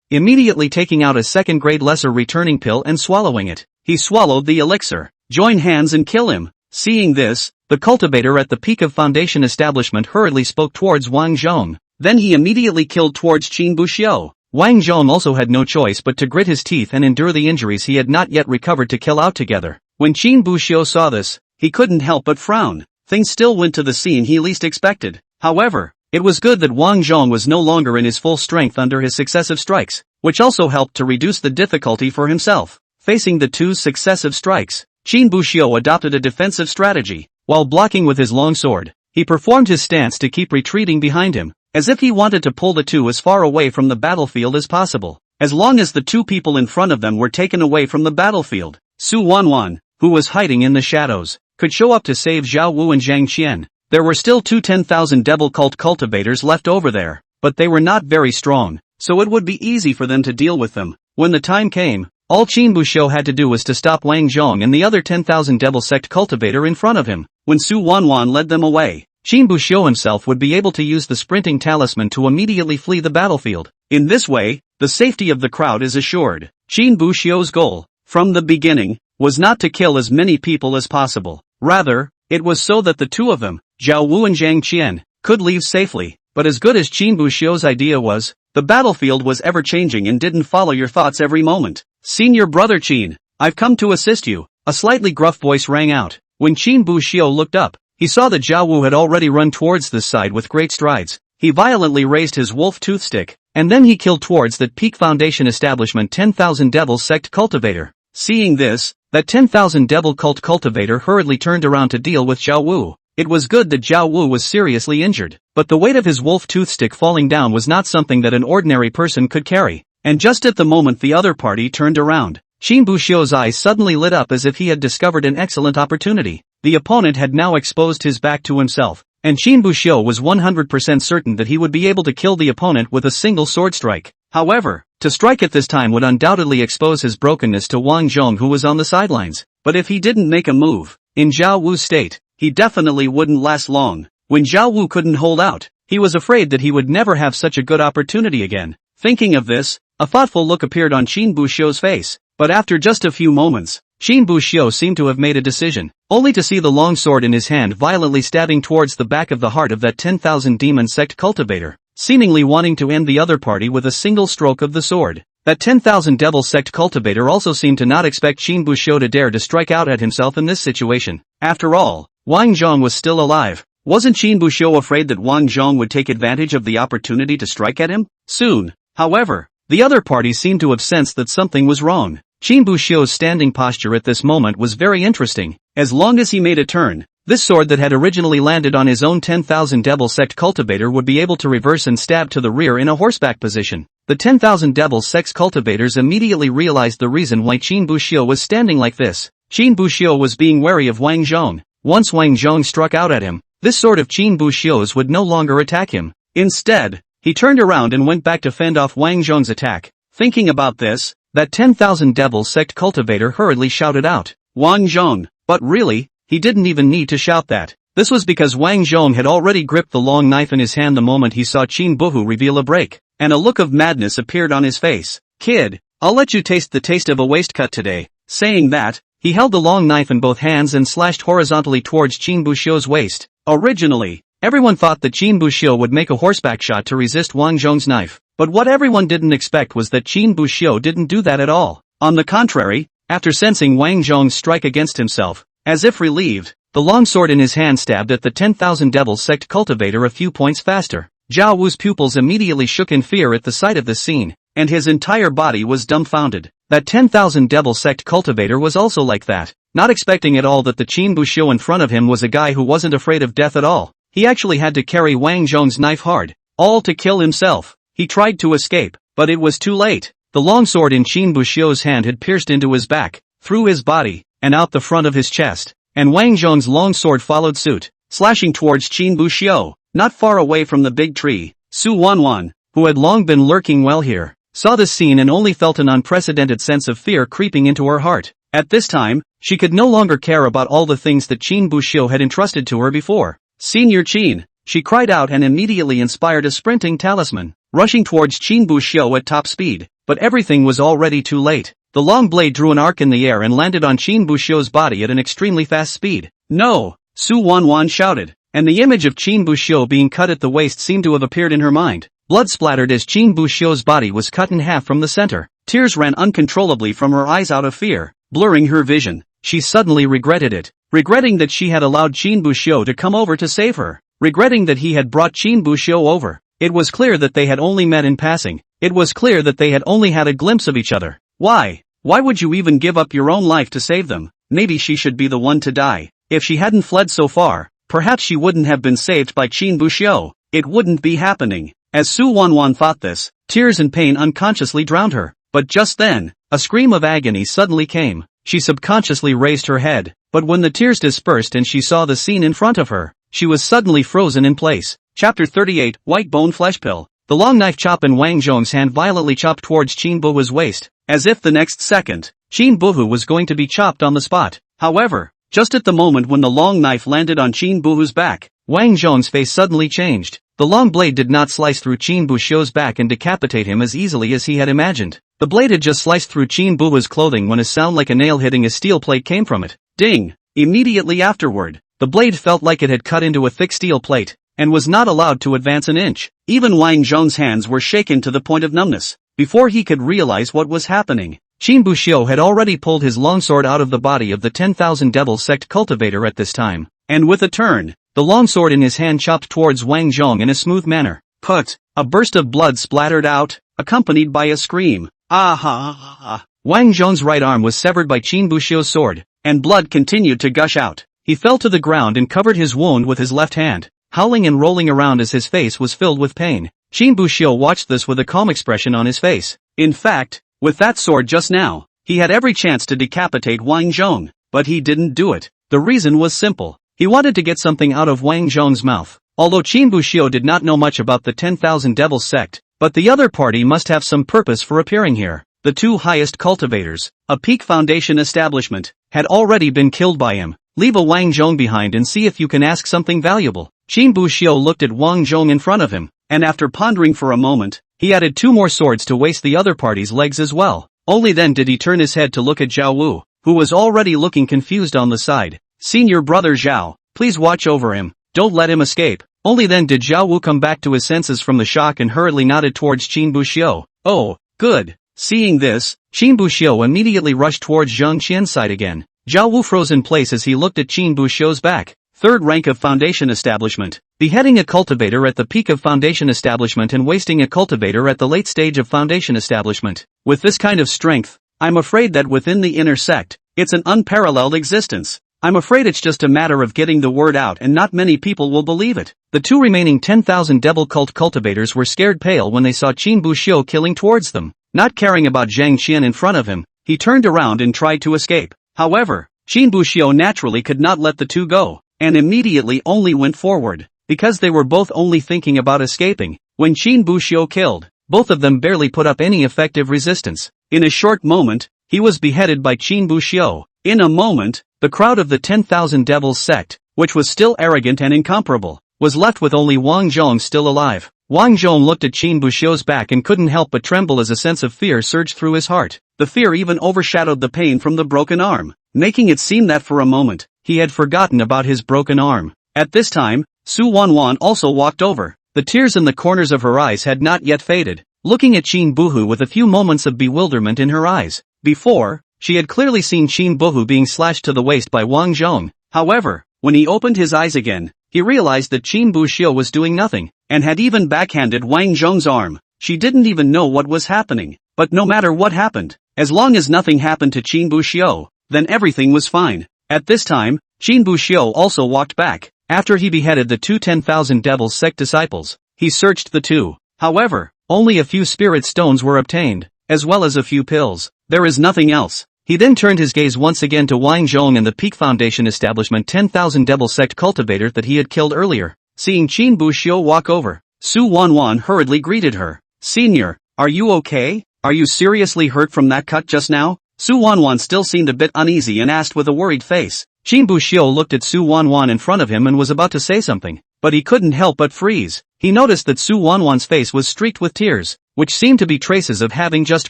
immediately taking out a second-grade lesser returning pill and swallowing it. He swallowed the elixir. Join hands and kill him. Seeing this, the cultivator at the peak of Foundation establishment hurriedly spoke towards Wang Zhong. Then he immediately killed towards Qin Buxiu. Wang Zhong also had no choice but to grit his teeth and endure the injuries he had not yet recovered to kill out together. When Qin Buxiu saw this, he couldn't help but frown. Things still went to the scene he least expected. However, it was good that Wang Zhong was no longer in his full strength under his successive strikes, which also helped to reduce the difficulty for himself. Facing the two successive strikes, Qin Buxiu adopted a defensive strategy. While blocking with his long sword, he performed his stance to keep retreating behind him, as if he wanted to pull the two as far away from the battlefield as possible. As long as the two people in front of them were taken away from the battlefield, Su Wanwan, who was hiding in the shadows, could show up to save Zhao Wu and Zhang Qian. There were still two 10,000 Devil Cult cultivators left over there, but they were not very strong, so it would be easy for them to deal with them. When the time came, all Qin Buxiu had to do was to stop Wang Zhong and the other 10,000 Devil Sect cultivator in front of him. When Su Wanwan led them away, Qin Buxiu himself would be able to use the sprinting talisman to immediately flee the battlefield. In this way, the safety of the crowd is assured. Qin Buxiu's goal, from the beginning, was not to kill as many people as possible. Rather, it was so that the two of them, Zhao Wu and Zhang Qian, could leave safely. But as good as Qin Buxiu's idea was, the battlefield was ever-changing and didn't follow your thoughts every moment. Senior brother Qin, I've come to assist you, a slightly gruff voice rang out. When Qin Buxiu looked up, he saw that Zhao Wu had already run towards this side with great strides. He violently raised his wolf toothstick, and then he killed towards that peak Foundation establishment 10,000 Devil Sect cultivator. Seeing this, that 10,000 Devil Cult cultivator hurriedly turned around to deal with Zhao Wu. It was good that Zhao Wu was seriously injured, but the weight of his wolf toothstick falling down was not something that an ordinary person could carry. And just at the moment the other party turned around, Qin Buxiu's eyes suddenly lit up as if he had discovered an excellent opportunity. The opponent had now exposed his back to himself, and Qin Buxiu was 100% certain that he would be able to kill the opponent with a single sword strike. However, to strike at this time would undoubtedly expose his brokenness to Wang Zhong, who was on the sidelines. But if he didn't make a move, in Zhao Wu's state, he definitely wouldn't last long. When Zhao Wu couldn't hold out, he was afraid that he would never have such a good opportunity again. Thinking of this, a thoughtful look appeared on Qin Buxiu's face, but after just a few moments, Qin Buxiu seemed to have made a decision, only to see the long sword in his hand violently stabbing towards the back of the heart of that 10,000 demon sect cultivator, seemingly wanting to end the other party with a single stroke of the sword. That 10,000 devil sect cultivator also seemed to not expect Qin Buxiu to dare to strike out at himself in this situation. After all, Wang Zhong was still alive. Wasn't Qin Buxiu afraid that Wang Zhong would take advantage of the opportunity to strike at him? Soon, however, the other party seemed to have sensed that something was wrong. Qin Buxiu's standing posture at this moment was very interesting. As long as he made a turn, this sword that had originally landed on his own 10,000 Devil Sect cultivator would be able to reverse and stab to the rear in a horseback position. The 10,000 Devil Sect cultivators immediately realized the reason why Qin Buxiu was standing like this. Qin Buxiu was being wary of Wang Zhong. Once Wang Zhong struck out at him, this sword of Qin Buxiu's would no longer attack him. Instead, he turned around and went back to fend off Wang Zhong's attack. Thinking about this, that 10,000 Devil Sect cultivator hurriedly shouted out, "Wang Zhong!" But really, he didn't even need to shout that. This was because Wang Zhong had already gripped the long knife in his hand the moment he saw Qin Buhu reveal a break, and a look of madness appeared on his face. "Kid, I'll let you taste the taste of a waist cut today." Saying that, he held the long knife in both hands and slashed horizontally towards Qin Buxiu's waist. Originally, everyone thought that Qin Buxiu would make a horseback shot to resist Wang Zhong's knife, but what everyone didn't expect was that Qin Buxiu didn't do that at all. On the contrary, after sensing Wang Zhong's strike against himself, as if relieved, the long sword in his hand stabbed at the 10,000 Devil Sect cultivator a few points faster. Zhao Wu's pupils immediately shook in fear at the sight of this scene, and his entire body was dumbfounded. That 10,000 Devil Sect cultivator was also like that, not expecting at all that the Qin Buxiu in front of him was a guy who wasn't afraid of death at all. He actually had to carry Wang Zhong's knife hard, all to kill himself. He tried to escape, but it was too late. The long sword in Qin Buxiu's hand had pierced into his back, through his body, and out the front of his chest, and Wang Zhong's long sword followed suit, slashing towards Qin Buxiu. Not far away from the big tree, Su Wanwan, who had long been lurking well here, saw this scene and only felt an unprecedented sense of fear creeping into her heart. At this time, she could no longer care about all the things that Qin Buxiu had entrusted to her before. "Senior Qin," she cried out and immediately inspired a sprinting talisman, rushing towards Qin Buxiu at top speed, but everything was already too late. The long blade drew an arc in the air and landed on Qin Buxiu's body at an extremely fast speed. "No!" Su Wanwan shouted, and the image of Qin Buxiu being cut at the waist seemed to have appeared in her mind. Blood splattered as Qin Buxiu's body was cut in half from the center. Tears ran uncontrollably from her eyes out of fear, blurring her vision. She suddenly regretted it, regretting that she had allowed Qin Buxiu to come over to save her, regretting that he had brought Qin Buxiu over. It was clear that they had only met in passing. It was clear that they had only had a glimpse of each other. Why? Why would you even give up your own life to save them? Maybe she should be the one to die. If she hadn't fled so far, perhaps she wouldn't have been saved by Qin Buxiu. It wouldn't be happening. As Su Wanwan thought this, tears and pain unconsciously drowned her. But just then, a scream of agony suddenly came. She subconsciously raised her head, but when the tears dispersed and she saw the scene in front of her, she was suddenly frozen in place. Chapter 38, White Bone Flesh Pill. The long knife chop in Wang Zhong's hand violently chopped towards Qin Buhu's waist, as if the next second, Qin Buhu was going to be chopped on the spot. However, just at the moment when the long knife landed on Qin Buhu's back, Wang Zhong's face suddenly changed. The long blade did not slice through Qin Buxiu's back and decapitate him as easily as he had imagined. The blade had just sliced through Qin Buhu's clothing when a sound like a nail hitting a steel plate came from it. Ding! Immediately afterward, the blade felt like it had cut into a thick steel plate, and was not allowed to advance an inch. Even Wang Zhong's hands were shaken to the point of numbness. Before he could realize what was happening, Qin Buxiu had already pulled his longsword out of the body of the 10,000 Devil Sect cultivator at this time, and with a turn, the longsword in his hand chopped towards Wang Zhong in a smooth manner. Put! A burst of blood splattered out, accompanied by a scream. Ah ha ha ha. Wang Zhong's right arm was severed by Qin Buxiu's sword, and blood continued to gush out. He fell to the ground and covered his wound with his left hand, howling and rolling around as his face was filled with pain. Qin Buxiu watched this with a calm expression on his face. In fact, with that sword just now, he had every chance to decapitate Wang Zhong, but he didn't do it. The reason was simple. He wanted to get something out of Wang Zhong's mouth. Although Qin Buxiu did not know much about the 10,000 Devil Sect, but the other party must have some purpose for appearing here. The two highest cultivators, a peak foundation establishment, had already been killed by him. Leave a Wang Zhong behind and see if you can ask something valuable. Qin Buxiu looked at Wang Zhong in front of him, and after pondering for a moment, he added two more swords to waste the other party's legs as well. Only then did he turn his head to look at Zhao Wu, who was already looking confused on the side. Senior brother Zhao, please watch over him, don't let him escape. Only then did Zhao Wu come back to his senses from the shock and hurriedly nodded towards Qin Buxiu. Oh, good. Seeing this, Qin Buxiu immediately rushed towards Zhang Qian's side again. Zhao Wu froze in place as he looked at Qin Buxiu's back. Third rank of foundation establishment. Beheading a cultivator at the peak of foundation establishment and wasting a cultivator at the late stage of foundation establishment. With this kind of strength, I'm afraid that within the inner sect, it's an unparalleled existence. I'm afraid it's just a matter of getting the word out and not many people will believe it. The two remaining 10,000 devil cult cultivators were scared pale when they saw Qin Buxiu killing towards them. Not caring about Zhang Qian in front of him, he turned around and tried to escape. However, Qin Buxiu naturally could not let the two go, and immediately only went forward, because they were both only thinking about escaping. When Qin Buxiu killed, both of them barely put up any effective resistance. In a short moment, he was beheaded by Qin Buxiu. In a moment, the crowd of the 10,000 Devils sect, which was still arrogant and incomparable, was left with only Wang Zhong still alive. Wang Zhong looked at Qin Buxiu's back and couldn't help but tremble as a sense of fear surged through his heart. The fear even overshadowed the pain from the broken arm, making it seem that for a moment, he had forgotten about his broken arm. At this time, Su Wanwan also walked over. The tears in the corners of her eyes had not yet faded, looking at Qin Buhu with a few moments of bewilderment in her eyes. Before, she had clearly seen Qin Buhu being slashed to the waist by Wang Zhong. However, when he opened his eyes again, he realized that Qin Buxiu was doing nothing, and had even backhanded Wang Zhong's arm. She didn't even know what was happening. But no matter what happened, as long as nothing happened to Qin Buxiu, then everything was fine. At this time, Qin Buxiu also walked back. After he beheaded the two 10,000 Devils sect disciples, he searched the two. However, only a few spirit stones were obtained, as well as a few pills. There is nothing else. He then turned his gaze once again to Wang Zhong and the Peak Foundation establishment 10,000 Devil sect cultivator that he had killed earlier. Seeing Qin Buxiu walk over, Su Wanwan hurriedly greeted her. "Senior, are you okay? Are you seriously hurt from that cut just now?" Su Wanwan still seemed a bit uneasy and asked with a worried face. Qin Buxiu looked at Su Wanwan in front of him and was about to say something, but he couldn't help but freeze. He noticed that Su Wanwan's face was streaked with tears, which seemed to be traces of having just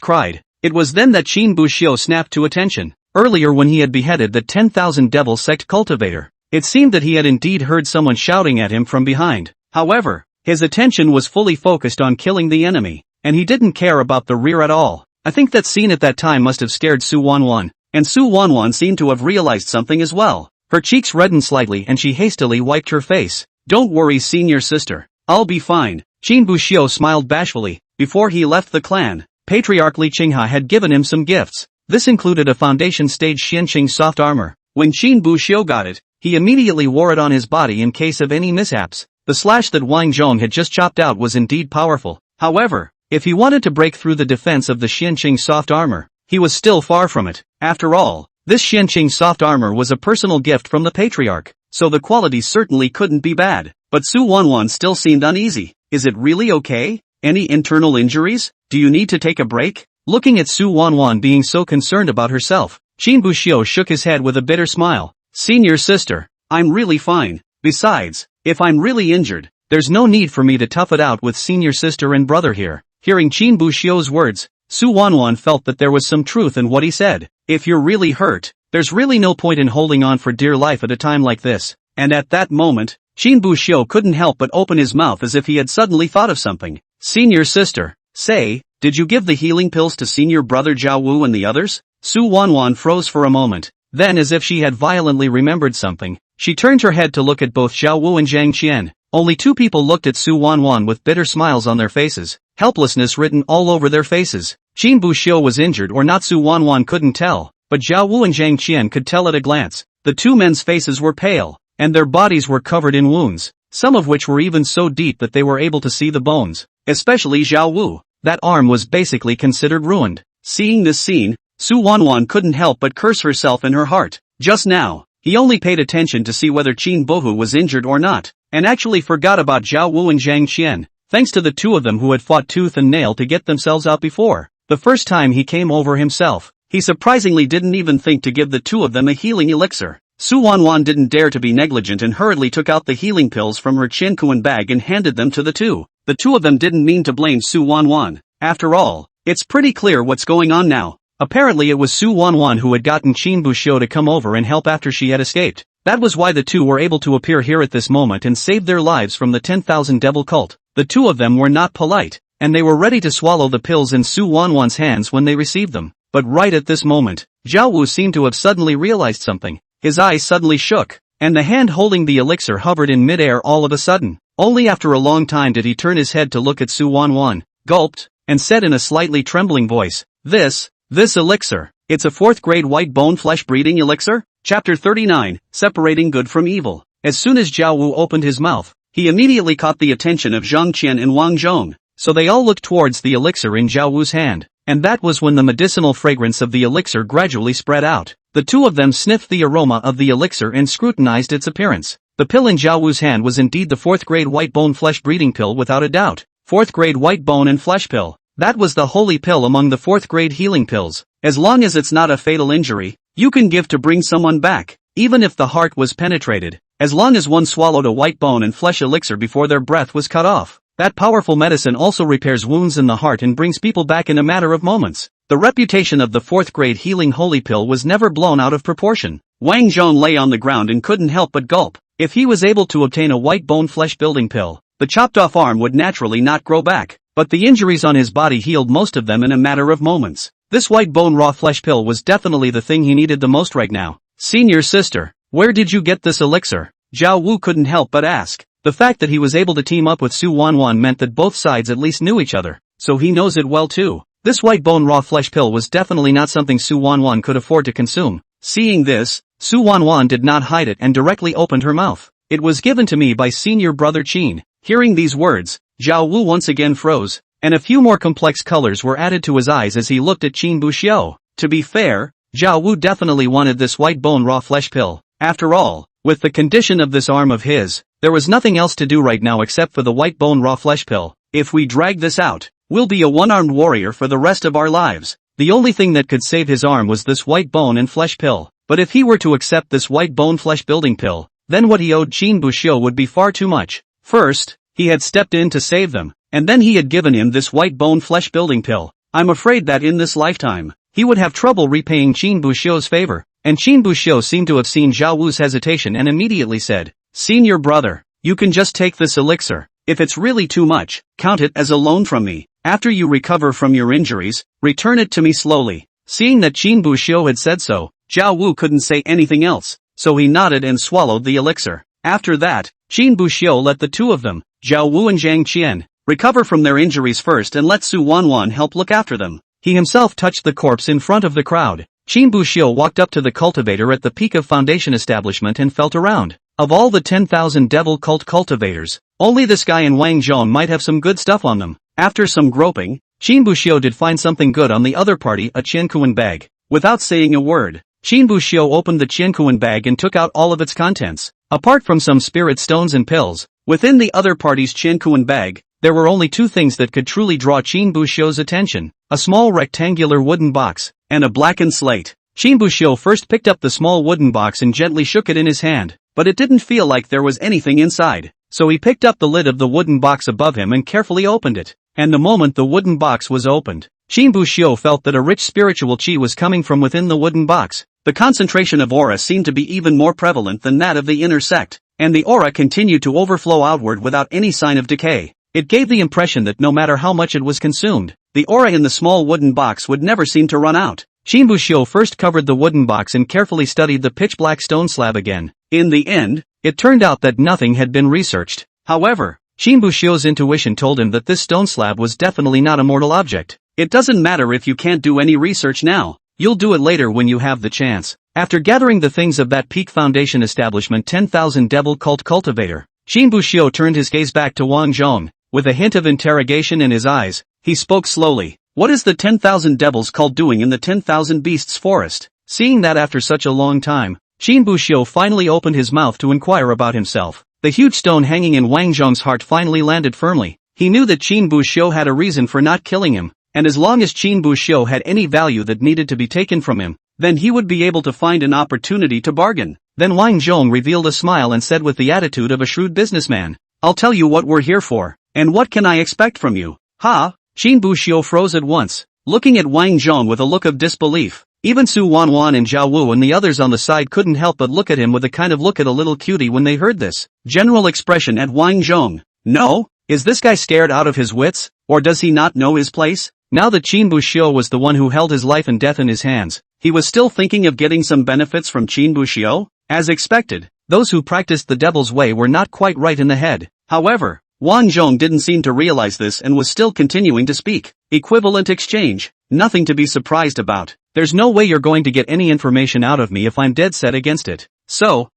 cried. It was then that Qin Buxiu snapped to attention. Earlier when he had beheaded the 10,000 Devil sect cultivator, it seemed that he had indeed heard someone shouting at him from behind. However, his attention was fully focused on killing the enemy, and he didn't care about the rear at all. I think that scene at that time must have scared Su Wanwan, and Su Wanwan seemed to have realized something as well. Her cheeks reddened slightly and she hastily wiped her face. "Don't worry, senior sister. I'll be fine." Qin Buxiu smiled bashfully. Before he left the clan, Patriarch Li Qinghe had given him some gifts. This included a foundation stage Xianqing soft armor. When Qin Buxiu got it, he immediately wore it on his body in case of any mishaps. The slash that Wang Zhong had just chopped out was indeed powerful. However, if he wanted to break through the defense of the Xianqing soft armor, he was still far from it. After all, this Xianqing soft armor was a personal gift from the Patriarch, so the quality certainly couldn't be bad. But Su Wanwan still seemed uneasy. "Is it really okay? Any internal injuries? Do you need to take a break?" Looking at Su Wanwan being so concerned about herself, Qin Buxiu shook his head with a bitter smile. "Senior sister, I'm really fine. Besides, if I'm really injured, there's no need for me to tough it out with senior sister and brother here." Hearing Qin Buxiu's words, Su Wanwan felt that there was some truth in what he said. If you're really hurt, there's really no point in holding on for dear life at a time like this. And at that moment, Qin Buxiu couldn't help but open his mouth as if he had suddenly thought of something. "Senior sister, say, did you give the healing pills to senior brother Zhao Wu and the others?" Su Wanwan froze for a moment. Then, as if she had violently remembered something, she turned her head to look at both Zhao Wu and Zhang Qian. Only two people looked at Su Wanwan with bitter smiles on their faces, helplessness written all over their faces. Qin Buxiu was injured or not, Su Wanwan couldn't tell, but Zhao Wu and Zhang Qian could tell at a glance. The two men's faces were pale, and their bodies were covered in wounds, some of which were even so deep that they were able to see the bones. Especially Zhao Wu, that arm was basically considered ruined. Seeing this scene, Su Wanwan couldn't help but curse herself in her heart. Just now, he only paid attention to see whether Qin Buhu was injured or not, and actually forgot about Zhao Wu and Zhang Qian, thanks to the two of them who had fought tooth and nail to get themselves out before. The first time he came over himself, he surprisingly didn't even think to give the two of them a healing elixir. Su Wanwan didn't dare to be negligent and hurriedly took out the healing pills from her Chinkuan bag and handed them to the two. The two of them didn't mean to blame Su Wanwan. After all, it's pretty clear what's going on now. Apparently it was Su Wanwan who had gotten Qin Buxiu to come over and help after she had escaped. That was why the two were able to appear here at this moment and save their lives from the 10,000 devil cult. The two of them were not polite, and they were ready to swallow the pills in Su Wanwan's hands when they received them. But right at this moment, Zhao Wu seemed to have suddenly realized something. His eyes suddenly shook, and the hand holding the elixir hovered in midair all of a sudden. Only after a long time did he turn his head to look at Su Wanwan, gulped, and said in a slightly trembling voice, This This elixir. It's a 4th grade white bone flesh breeding elixir? Chapter 39, Separating Good from Evil. As soon as Zhao Wu opened his mouth, he immediately caught the attention of Zhang Qian and Wang Zhong, so they all looked towards the elixir in Zhao Wu's hand, and that was when the medicinal fragrance of the elixir gradually spread out. The two of them sniffed the aroma of the elixir and scrutinized its appearance. The pill in Zhao Wu's hand was indeed the 4th grade white bone flesh breeding pill without a doubt. 4th grade white bone and flesh pill. That was the holy pill among the 4th grade healing pills. As long as it's not a fatal injury, you can give to bring someone back, even if the heart was penetrated. As long as one swallowed a white bone and flesh elixir before their breath was cut off. That powerful medicine also repairs wounds in the heart and brings people back in a matter of moments. The reputation of the 4th grade healing holy pill was never blown out of proportion. Wang Zhong lay on the ground and couldn't help but gulp. If he was able to obtain a white bone flesh building pill, the chopped off arm would naturally not grow back, but the injuries on his body healed most of them in a matter of moments. This white bone raw flesh pill was definitely the thing he needed the most right now. Senior sister, where did you get this elixir? Zhao Wu couldn't help but ask. The fact that he was able to team up with Su Wanwan meant that both sides at least knew each other, so he knows it well too. This white bone raw flesh pill was definitely not something Su Wanwan could afford to consume. Seeing this, Su Wanwan did not hide it and directly opened her mouth. It was given to me by senior brother Qin. Hearing these words, Zhao Wu once again froze, and a few more complex colors were added to his eyes as he looked at Qin Buxiu. To be fair, Zhao Wu definitely wanted this white bone raw flesh pill. After all, with the condition of this arm of his, there was nothing else to do right now except for the white bone raw flesh pill. If we drag this out, we'll be a one-armed warrior for the rest of our lives. The only thing that could save his arm was this white bone and flesh pill. But if he were to accept this white bone flesh building pill, then what he owed Qin Buxiu would be far too much. First, he had stepped in to save them, and then he had given him this white bone flesh building pill. I'm afraid that in this lifetime, he would have trouble repaying Qin Buxiu's favor. And Qin Buxiu seemed to have seen Zhao Wu's hesitation and immediately said, Senior brother, you can just take this elixir. If it's really too much, count it as a loan from me. After you recover from your injuries, return it to me slowly. Seeing that Qin Buxiu had said so, Zhao Wu couldn't say anything else, so he nodded and swallowed the elixir. After that, Qin Buxiu let the two of them, Zhao Wu and Zhang Qian, recover from their injuries first and let Su Wanwan help look after them. He himself touched the corpse in front of the crowd. Qin Buxiu walked up to the cultivator at the peak of Foundation establishment and felt around. Of all the 10,000 devil cult cultivators, only this guy and Wang Zhong might have some good stuff on them. After some groping, Qin Buxiu did find something good on the other party, a Qiankuan bag. Without saying a word, Qin Buxiu opened the Qiankuan bag and took out all of its contents. Apart from some spirit stones and pills, within the other party's Qiankuan bag, there were only two things that could truly draw Qin Buxiu's attention: a small rectangular wooden box, and a blackened slate. Qin Buxiu first picked up the small wooden box and gently shook it in his hand, but it didn't feel like there was anything inside, so he picked up the lid of the wooden box above him and carefully opened it. And the moment the wooden box was opened, Qin Buxiu felt that a rich spiritual qi was coming from within the wooden box. The concentration of aura seemed to be even more prevalent than that of the inner sect, and the aura continued to overflow outward without any sign of decay. It gave the impression that no matter how much it was consumed, the aura in the small wooden box would never seem to run out. Qin Buxiu first covered the wooden box and carefully studied the pitch-black stone slab again. In the end, it turned out that nothing had been researched. However, Qin Buxiu's intuition told him that this stone slab was definitely not a mortal object. It doesn't matter if you can't do any research now, you'll do it later when you have the chance. After gathering the things of that peak Foundation establishment 10,000 devil cult cultivator, Qin Buxiu turned his gaze back to Wang Zhong. With a hint of interrogation in his eyes, he spoke slowly. What is the 10,000 devils cult doing in the 10,000 beasts forest? Seeing that after such a long time, Qin Buxiu finally opened his mouth to inquire about himself. The huge stone hanging in Wang Zhong's heart finally landed firmly. He knew that Qin Buxiu had a reason for not killing him, and as long as Qin Buxiu had any value that needed to be taken from him, then he would be able to find an opportunity to bargain. Then Wang Zhong revealed a smile and said with the attitude of a shrewd businessman, I'll tell you what we're here for. And what can I expect from you? Ha! Qin Buxiu froze at once, looking at Wang Zhong with a look of disbelief. Even Su Wanwan and Zhao Wu and the others on the side couldn't help but look at him with a kind of look at a little cutie when they heard this general expression at Wang Zhong. No? Is this guy scared out of his wits? Or does he not know his place? Now that Qin Buxiu was the one who held his life and death in his hands, he was still thinking of getting some benefits from Qin Buxiu? As expected, those who practiced the devil's way were not quite right in the head. However, Wang Zhong didn't seem to realize this and was still continuing to speak. Equivalent exchange. Nothing to be surprised about. There's no way you're going to get any information out of me if I'm dead set against it. So,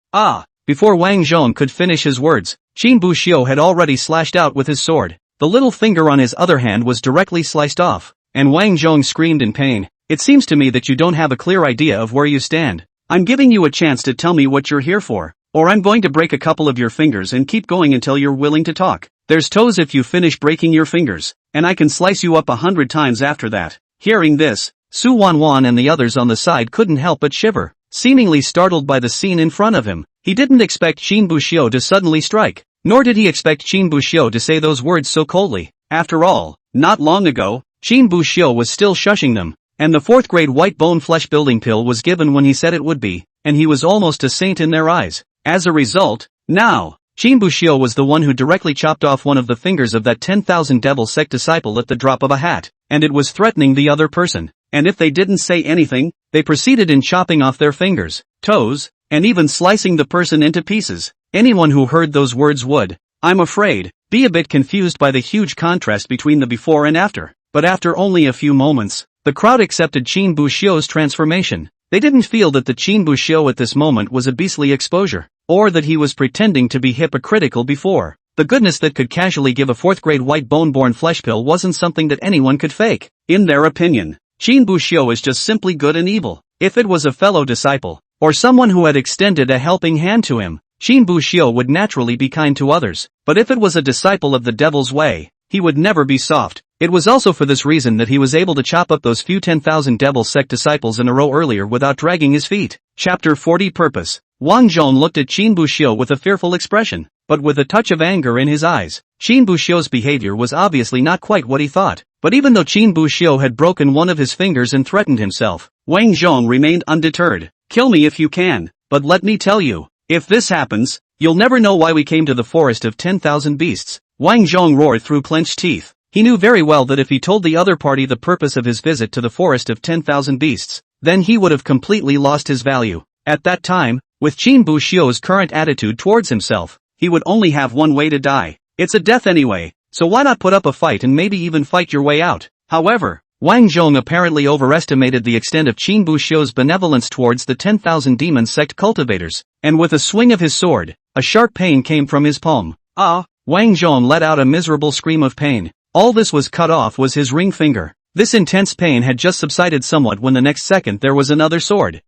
Before Wang Zhong could finish his words, Qin Buxiu had already slashed out with his sword. The little finger on his other hand was directly sliced off, and Wang Zhong screamed in pain. It seems to me that you don't have a clear idea of where you stand. I'm giving you a chance to tell me what you're here for, or I'm going to break a couple of your fingers and keep going until you're willing to talk. There's toes if you finish breaking your fingers, and I can slice you up 100 times after that. Hearing this, Su Wanwan and the others on the side couldn't help but shiver, seemingly startled by the scene in front of him. He didn't expect Qin Buxiu to suddenly strike, nor did he expect Qin Buxiu to say those words so coldly. After all, not long ago, Qin Buxiu was still shushing them, and the 4th grade white bone flesh building pill was given when he said it would be, and he was almost a saint in their eyes. As a result, now, Qin Buxiu was the one who directly chopped off one of the fingers of that 10,000 devil sect disciple at the drop of a hat, and it was threatening the other person. And if they didn't say anything, they proceeded in chopping off their fingers, toes, and even slicing the person into pieces. Anyone who heard those words would, I'm afraid, be a bit confused by the huge contrast between the before and after. But after only a few moments, the crowd accepted Qin Buxiu's transformation. They didn't feel that the Qin Buxiu at this moment was a beastly exposure, or that he was pretending to be hypocritical before. The goodness that could casually give a 4th grade white bone-born flesh pill wasn't something that anyone could fake. In their opinion, Qin Buxiu is just simply good and evil. If it was a fellow disciple, or someone who had extended a helping hand to him, Qin Buxiu would naturally be kind to others. But if it was a disciple of the devil's way, he would never be soft. It was also for this reason that he was able to chop up those few 10,000 devil sect disciples in a row earlier without dragging his feet. Chapter 40 Purpose. Wang Zhong looked at Qin Buxiu with a fearful expression, but with a touch of anger in his eyes. Qin Buxiu's behavior was obviously not quite what he thought, but even though Qin Buxiu had broken one of his fingers and threatened himself, Wang Zhong remained undeterred. Kill me if you can, but let me tell you, if this happens, you'll never know why we came to the forest of 10,000 beasts. Wang Zhong roared through clenched teeth. He knew very well that if he told the other party the purpose of his visit to the forest of 10,000 beasts, then he would have completely lost his value. At that time, with Qin Buxiu's current attitude towards himself, he would only have one way to die. It's a death anyway, so why not put up a fight and maybe even fight your way out? However, Wang Zhong apparently overestimated the extent of Qin Buxiu's benevolence towards the 10,000 demon sect cultivators, and with a swing of his sword, a sharp pain came from his palm. Wang Zhong let out a miserable scream of pain. All this was cut off was his ring finger. This intense pain had just subsided somewhat when the next second there was another sword.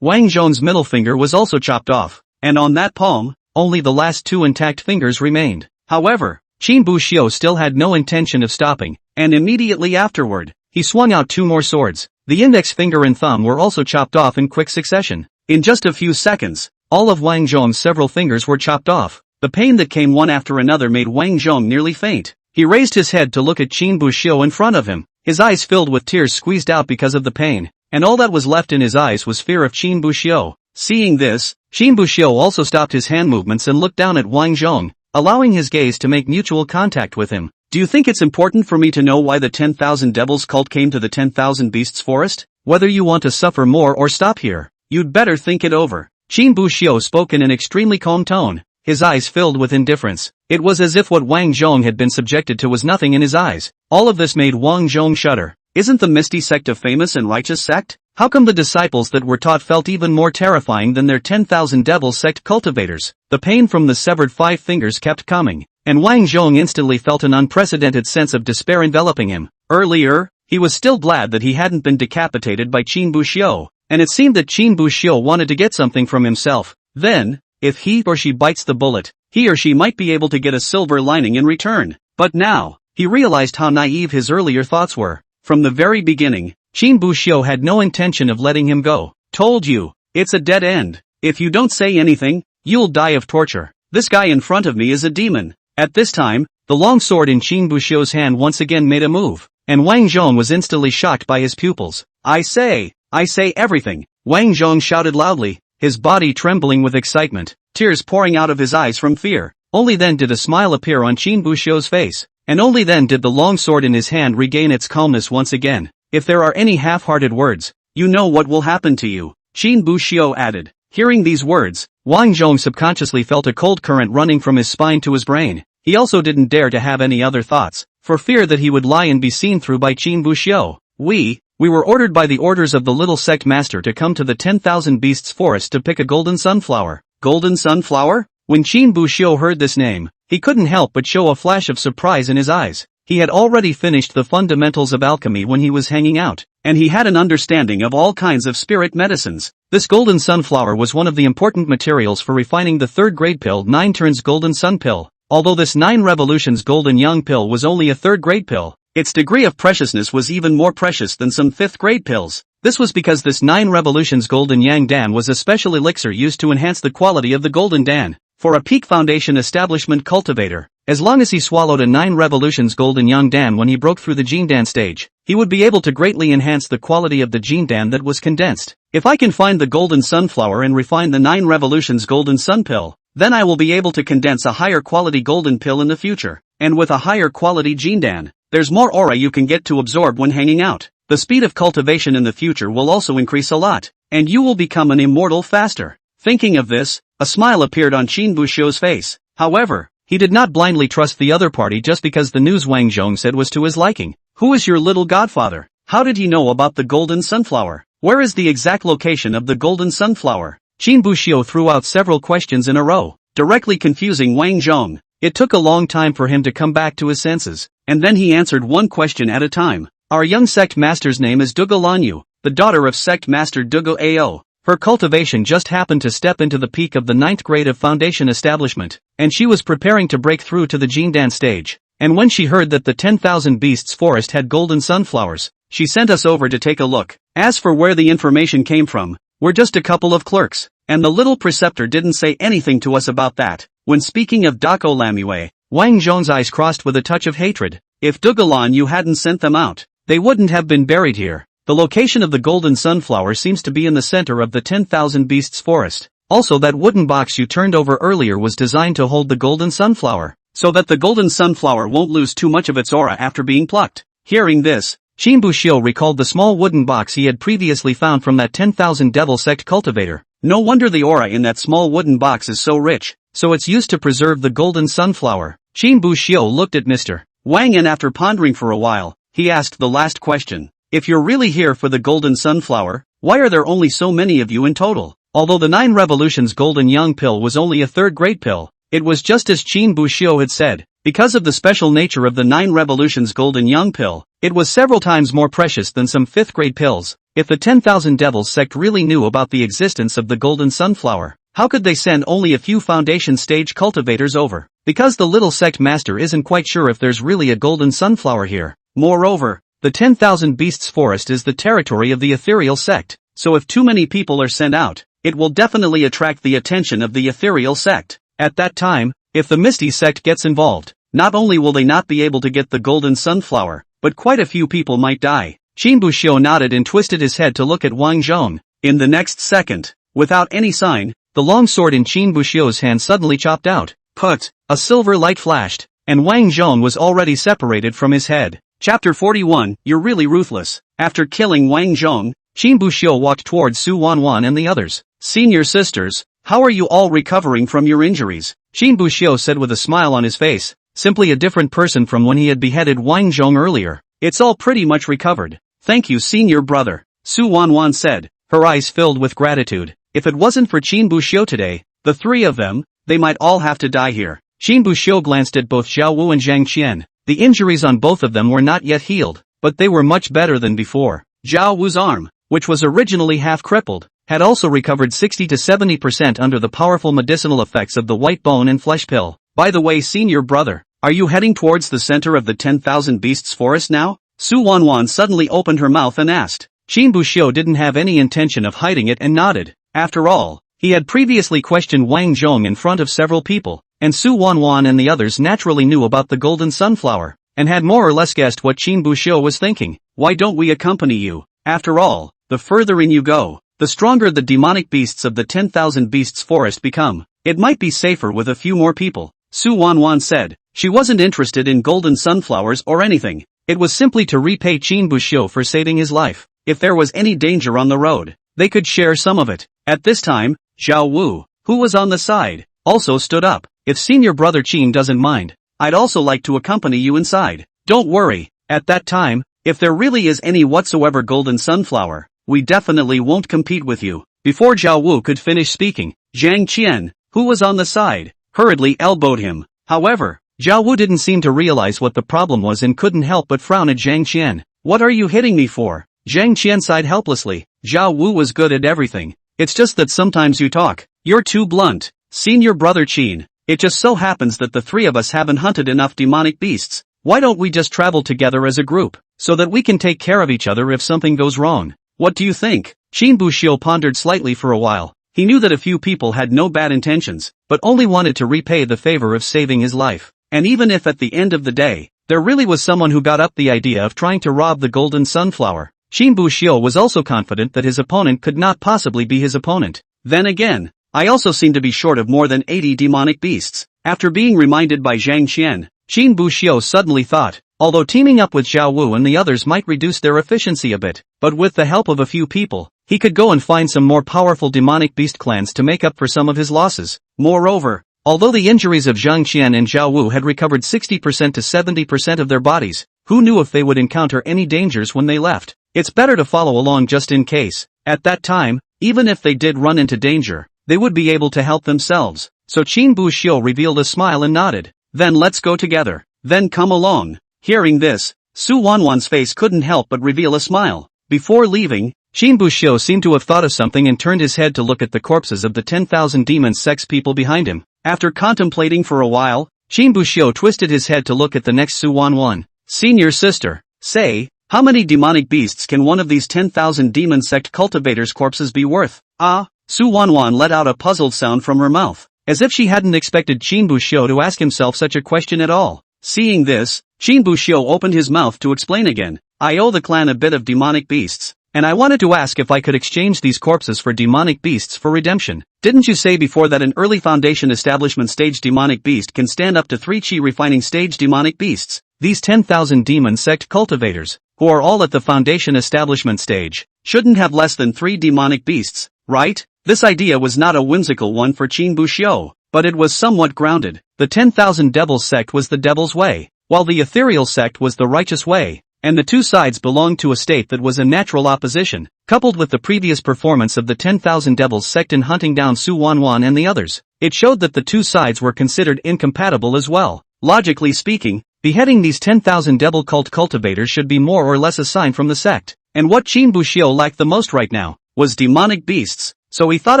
Wang Zhong's middle finger was also chopped off, and on that palm, only the last 2 intact fingers remained. However, Qin Buxiu still had no intention of stopping, and immediately afterward, he swung out 2 more swords. The index finger and thumb were also chopped off in quick succession. In just a few seconds, all of Wang Zhong's several fingers were chopped off. The pain that came one after another made Wang Zhong nearly faint. He raised his head to look at Qin Buxiu in front of him. His eyes filled with tears squeezed out because of the pain, and all that was left in his eyes was fear of Qin Buxiu. Seeing this, Qin Buxiu also stopped his hand movements and looked down at Wang Zhong, allowing his gaze to make mutual contact with him. Do you think it's important for me to know why the 10,000 devils cult came to the 10,000 beasts forest? Whether you want to suffer more or stop here, you'd better think it over. Qin Buxiu spoke in an extremely calm tone, his eyes filled with indifference. It was as if what Wang Zhong had been subjected to was nothing in his eyes. All of this made Wang Zhong shudder. Isn't the Misty sect a famous and righteous sect? How come the disciples that were taught felt even more terrifying than their 10,000 devil sect cultivators? The pain from the severed 5 fingers kept coming, and Wang Zhong instantly felt an unprecedented sense of despair enveloping him. Earlier, he was still glad that he hadn't been decapitated by Qin Buxiu, and it seemed that Qin Buxiu wanted to get something from himself. Then, if he or she bites the bullet, he or she might be able to get a silver lining in return. But now, he realized how naive his earlier thoughts were. From the very beginning, Qin Buxiu had no intention of letting him go. Told you, it's a dead end. If you don't say anything, you'll die of torture. This guy in front of me is a demon. At this time, the long sword in Qin Buxiu's hand once again made a move, and Wang Zhong was instantly shocked by his pupils. I say everything. Wang Zhong shouted loudly, his body trembling with excitement, tears pouring out of his eyes from fear. Only then did a smile appear on Qin Buxiu's face, and only then did the long sword in his hand regain its calmness once again. If there are any half-hearted words, you know what will happen to you, Qin Buxiu added. Hearing these words, Wang Zhong subconsciously felt a cold current running from his spine to his brain. He also didn't dare to have any other thoughts, for fear that he would lie and be seen through by Qin Buxiu. We were ordered by the orders of the little sect master to come to the 10,000 Beasts forest to pick a golden sunflower. Golden sunflower? When Qin Buxiu heard this name, he couldn't help but show a flash of surprise in his eyes. He had already finished the fundamentals of alchemy when he was hanging out, and he had an understanding of all kinds of spirit medicines. This golden sunflower was one of the important materials for refining the third-grade pill 9 turns golden sun pill. Although this 9 revolutions golden young pill was only a third-grade pill, its degree of preciousness was even more precious than some 5th-grade pills. This was because this 9 revolutions golden yang dan was a special elixir used to enhance the quality of the golden dan. For a peak foundation establishment cultivator, as long as he swallowed a 9 revolutions golden yang dan when he broke through the jindan stage, he would be able to greatly enhance the quality of the jindan that was condensed. If I can find the golden sunflower and refine the 9 revolutions golden sun pill, then I will be able to condense a higher quality golden pill in the future, and with a higher quality jindan, there's more aura you can get to absorb when hanging out. The speed of cultivation in the future will also increase a lot, and you will become an immortal faster. Thinking of this, a smile appeared on Qin Buxiu's face. However, he did not blindly trust the other party just because the news Wang Zhong said was to his liking. Who is your little godfather? How did he know about the golden sunflower? Where is the exact location of the golden sunflower? Qin Buxiu threw out several questions in a row, directly confusing Wang Zhong. It took a long time for him to come back to his senses, and then he answered one question at a time. Our young sect master's name is Duge Lanyu, the daughter of sect master Duge Ao. Her cultivation just happened to step into the peak of the 9th grade of foundation establishment, and she was preparing to break through to the jindan stage. And when she heard that the 10,000 Beasts forest had golden sunflowers, she sent us over to take a look. As for where the information came from, we're just a couple of clerks, and the little preceptor didn't say anything to us about that. When speaking of Dako Lamue, Wang Zhong's eyes crossed with a touch of hatred. If Dugalan you hadn't sent them out, they wouldn't have been buried here. The location of the golden sunflower seems to be in the center of the 10,000 Beasts forest. Also, that wooden box you turned over earlier was designed to hold the golden sunflower, so that the golden sunflower won't lose too much of its aura after being plucked. Hearing this, Qin Buxiu recalled the small wooden box he had previously found from that 10,000 devil sect cultivator. No wonder the aura in that small wooden box is so rich, so it's used to preserve the golden sunflower. Qin Buxiu looked at Mr. Wang and after pondering for a while, he asked the last question. If you're really here for the golden sunflower, why are there only so many of you in total? Although the 9 revolutions golden young pill was only a third-grade pill, it was just as Qin Buxiu had said. Because of the special nature of the 9 revolutions golden young pill, it was several times more precious than some 5th-grade pills. If the 10,000 Devils sect really knew about the existence of the golden sunflower, how could they send only a few foundation stage cultivators over? Because the little sect master isn't quite sure if there's really a golden sunflower here. Moreover, the 10,000 Beasts forest is the territory of the ethereal sect, so if too many people are sent out, it will definitely attract the attention of the ethereal sect. At that time, if the Misty sect gets involved, not only will they not be able to get the golden sunflower, but quite a few people might die. Qin Buxiu nodded and twisted his head to look at Wang Zhong. In the next second, without any sign, the long sword in Qin Buxiu's hand suddenly chopped out. Put! A silver light flashed, and Wang Zhong was already separated from his head. Chapter 41, You're really ruthless. After killing Wang Zhong, Qin Buxiu walked towards Su Wanwan and the others. Senior sisters, how are you all recovering from your injuries? Qin Buxiu said with a smile on his face, simply a different person from when he had beheaded Wang Zhong earlier. It's all pretty much recovered. Thank you, senior brother, Su Wanwan said, her eyes filled with gratitude. If it wasn't for Qin Buxiu today, the three of them, they might all have to die here. Qin Buxiu glanced at both Zhao Wu and Zhang Qian. The injuries on both of them were not yet healed, but they were much better than before. Zhao Wu's arm, which was originally half crippled, had also recovered 60 to 70% under the powerful medicinal effects of the white bone and flesh pill. By the way, senior brother, are you heading towards the center of the 10,000 Beasts forest now? Su Wanwan suddenly opened her mouth and asked. Qin Buxiu didn't have any intention of hiding it and nodded. After all, he had previously questioned Wang Zhong in front of several people, and Su Wanwan and the others naturally knew about the golden sunflower, and had more or less guessed what Qin Buxiu was thinking. Why don't we accompany you? After all, the further in you go, the stronger the demonic beasts of the 10,000 Beasts forest become. It might be safer with a few more people, Su Wanwan said. She wasn't interested in golden sunflowers or anything. It was simply to repay Qin Buxiu for saving his life. If there was any danger on the road, they could share some of it. At this time, Zhao Wu, who was on the side, also stood up. If senior brother Qin doesn't mind, I'd also like to accompany you inside. Don't worry, at that time, if there really is any whatsoever golden sunflower, we definitely won't compete with you. Before Zhao Wu could finish speaking, Zhang Qian, who was on the side, hurriedly elbowed him. However, Zhao Wu didn't seem to realize what the problem was and couldn't help but frown at Zhang Qian. What are you hitting me for? Zhang Qian sighed helplessly. Zhao Wu was good at everything. It's just that sometimes you talk. You're too blunt. Senior brother Qin, it just so happens that the three of us haven't hunted enough demonic beasts. Why don't we just travel together as a group, so that we can take care of each other if something goes wrong? What do you think? Qin Buxiu pondered slightly for a while. He knew that a few people had no bad intentions, but only wanted to repay the favor of saving his life. And even if at the end of the day, there really was someone who got up the idea of trying to rob the golden sunflower, Qin Buxiu was also confident that his opponent could not possibly be his opponent. Then again, I also seem to be short of more than 80 demonic beasts. After being reminded by Zhang Qian, Qin Buxiu suddenly thought, although teaming up with Zhao Wu and the others might reduce their efficiency a bit, but with the help of a few people, he could go and find some more powerful demonic beast clans to make up for some of his losses. Moreover, although the injuries of Zhang Qian and Zhao Wu had recovered 60% to 70% of their bodies, who knew if they would encounter any dangers when they left? It's better to follow along just in case. At that time, even if they did run into danger, they would be able to help themselves. So Qin Buxiu revealed a smile and nodded. Then let's go together. Then come along. Hearing this, Su Wanwan's face couldn't help but reveal a smile. Before leaving, Qin Buxiu seemed to have thought of something and turned his head to look at the corpses of the 10,000 demon sects people behind him. After contemplating for a while, Qin Buxiu twisted his head to look at the next Su Wanwan. Senior sister, say, how many demonic beasts can one of these 10,000 demon sect cultivators' corpses be worth? Ah, Su Wanwan let out a puzzled sound from her mouth, as if she hadn't expected Qin Buxiu to ask himself such a question at all. Seeing this, Qin Buxiu opened his mouth to explain again. I owe the clan a bit of demonic beasts, and I wanted to ask if I could exchange these corpses for demonic beasts for redemption. Didn't you say before that an early foundation establishment stage demonic beast can stand up to 3 chi refining stage demonic beasts? These 10,000 demon sect cultivators, who are all at the foundation establishment stage, shouldn't have less than 3 demonic beasts, right? This idea was not a whimsical one for Qin Buxiu, but it was somewhat grounded. The 10,000 devils sect was the devil's way, while the ethereal sect was the righteous way, and the two sides belonged to a state that was in natural opposition. Coupled with the previous performance of the 10,000 devils sect in hunting down Su Wanwan and the others, it showed that the two sides were considered incompatible as well. Logically speaking, beheading these 10,000 devil cult cultivators should be more or less a sign from the sect. And what Qin Buxiu lacked the most right now was demonic beasts, so he thought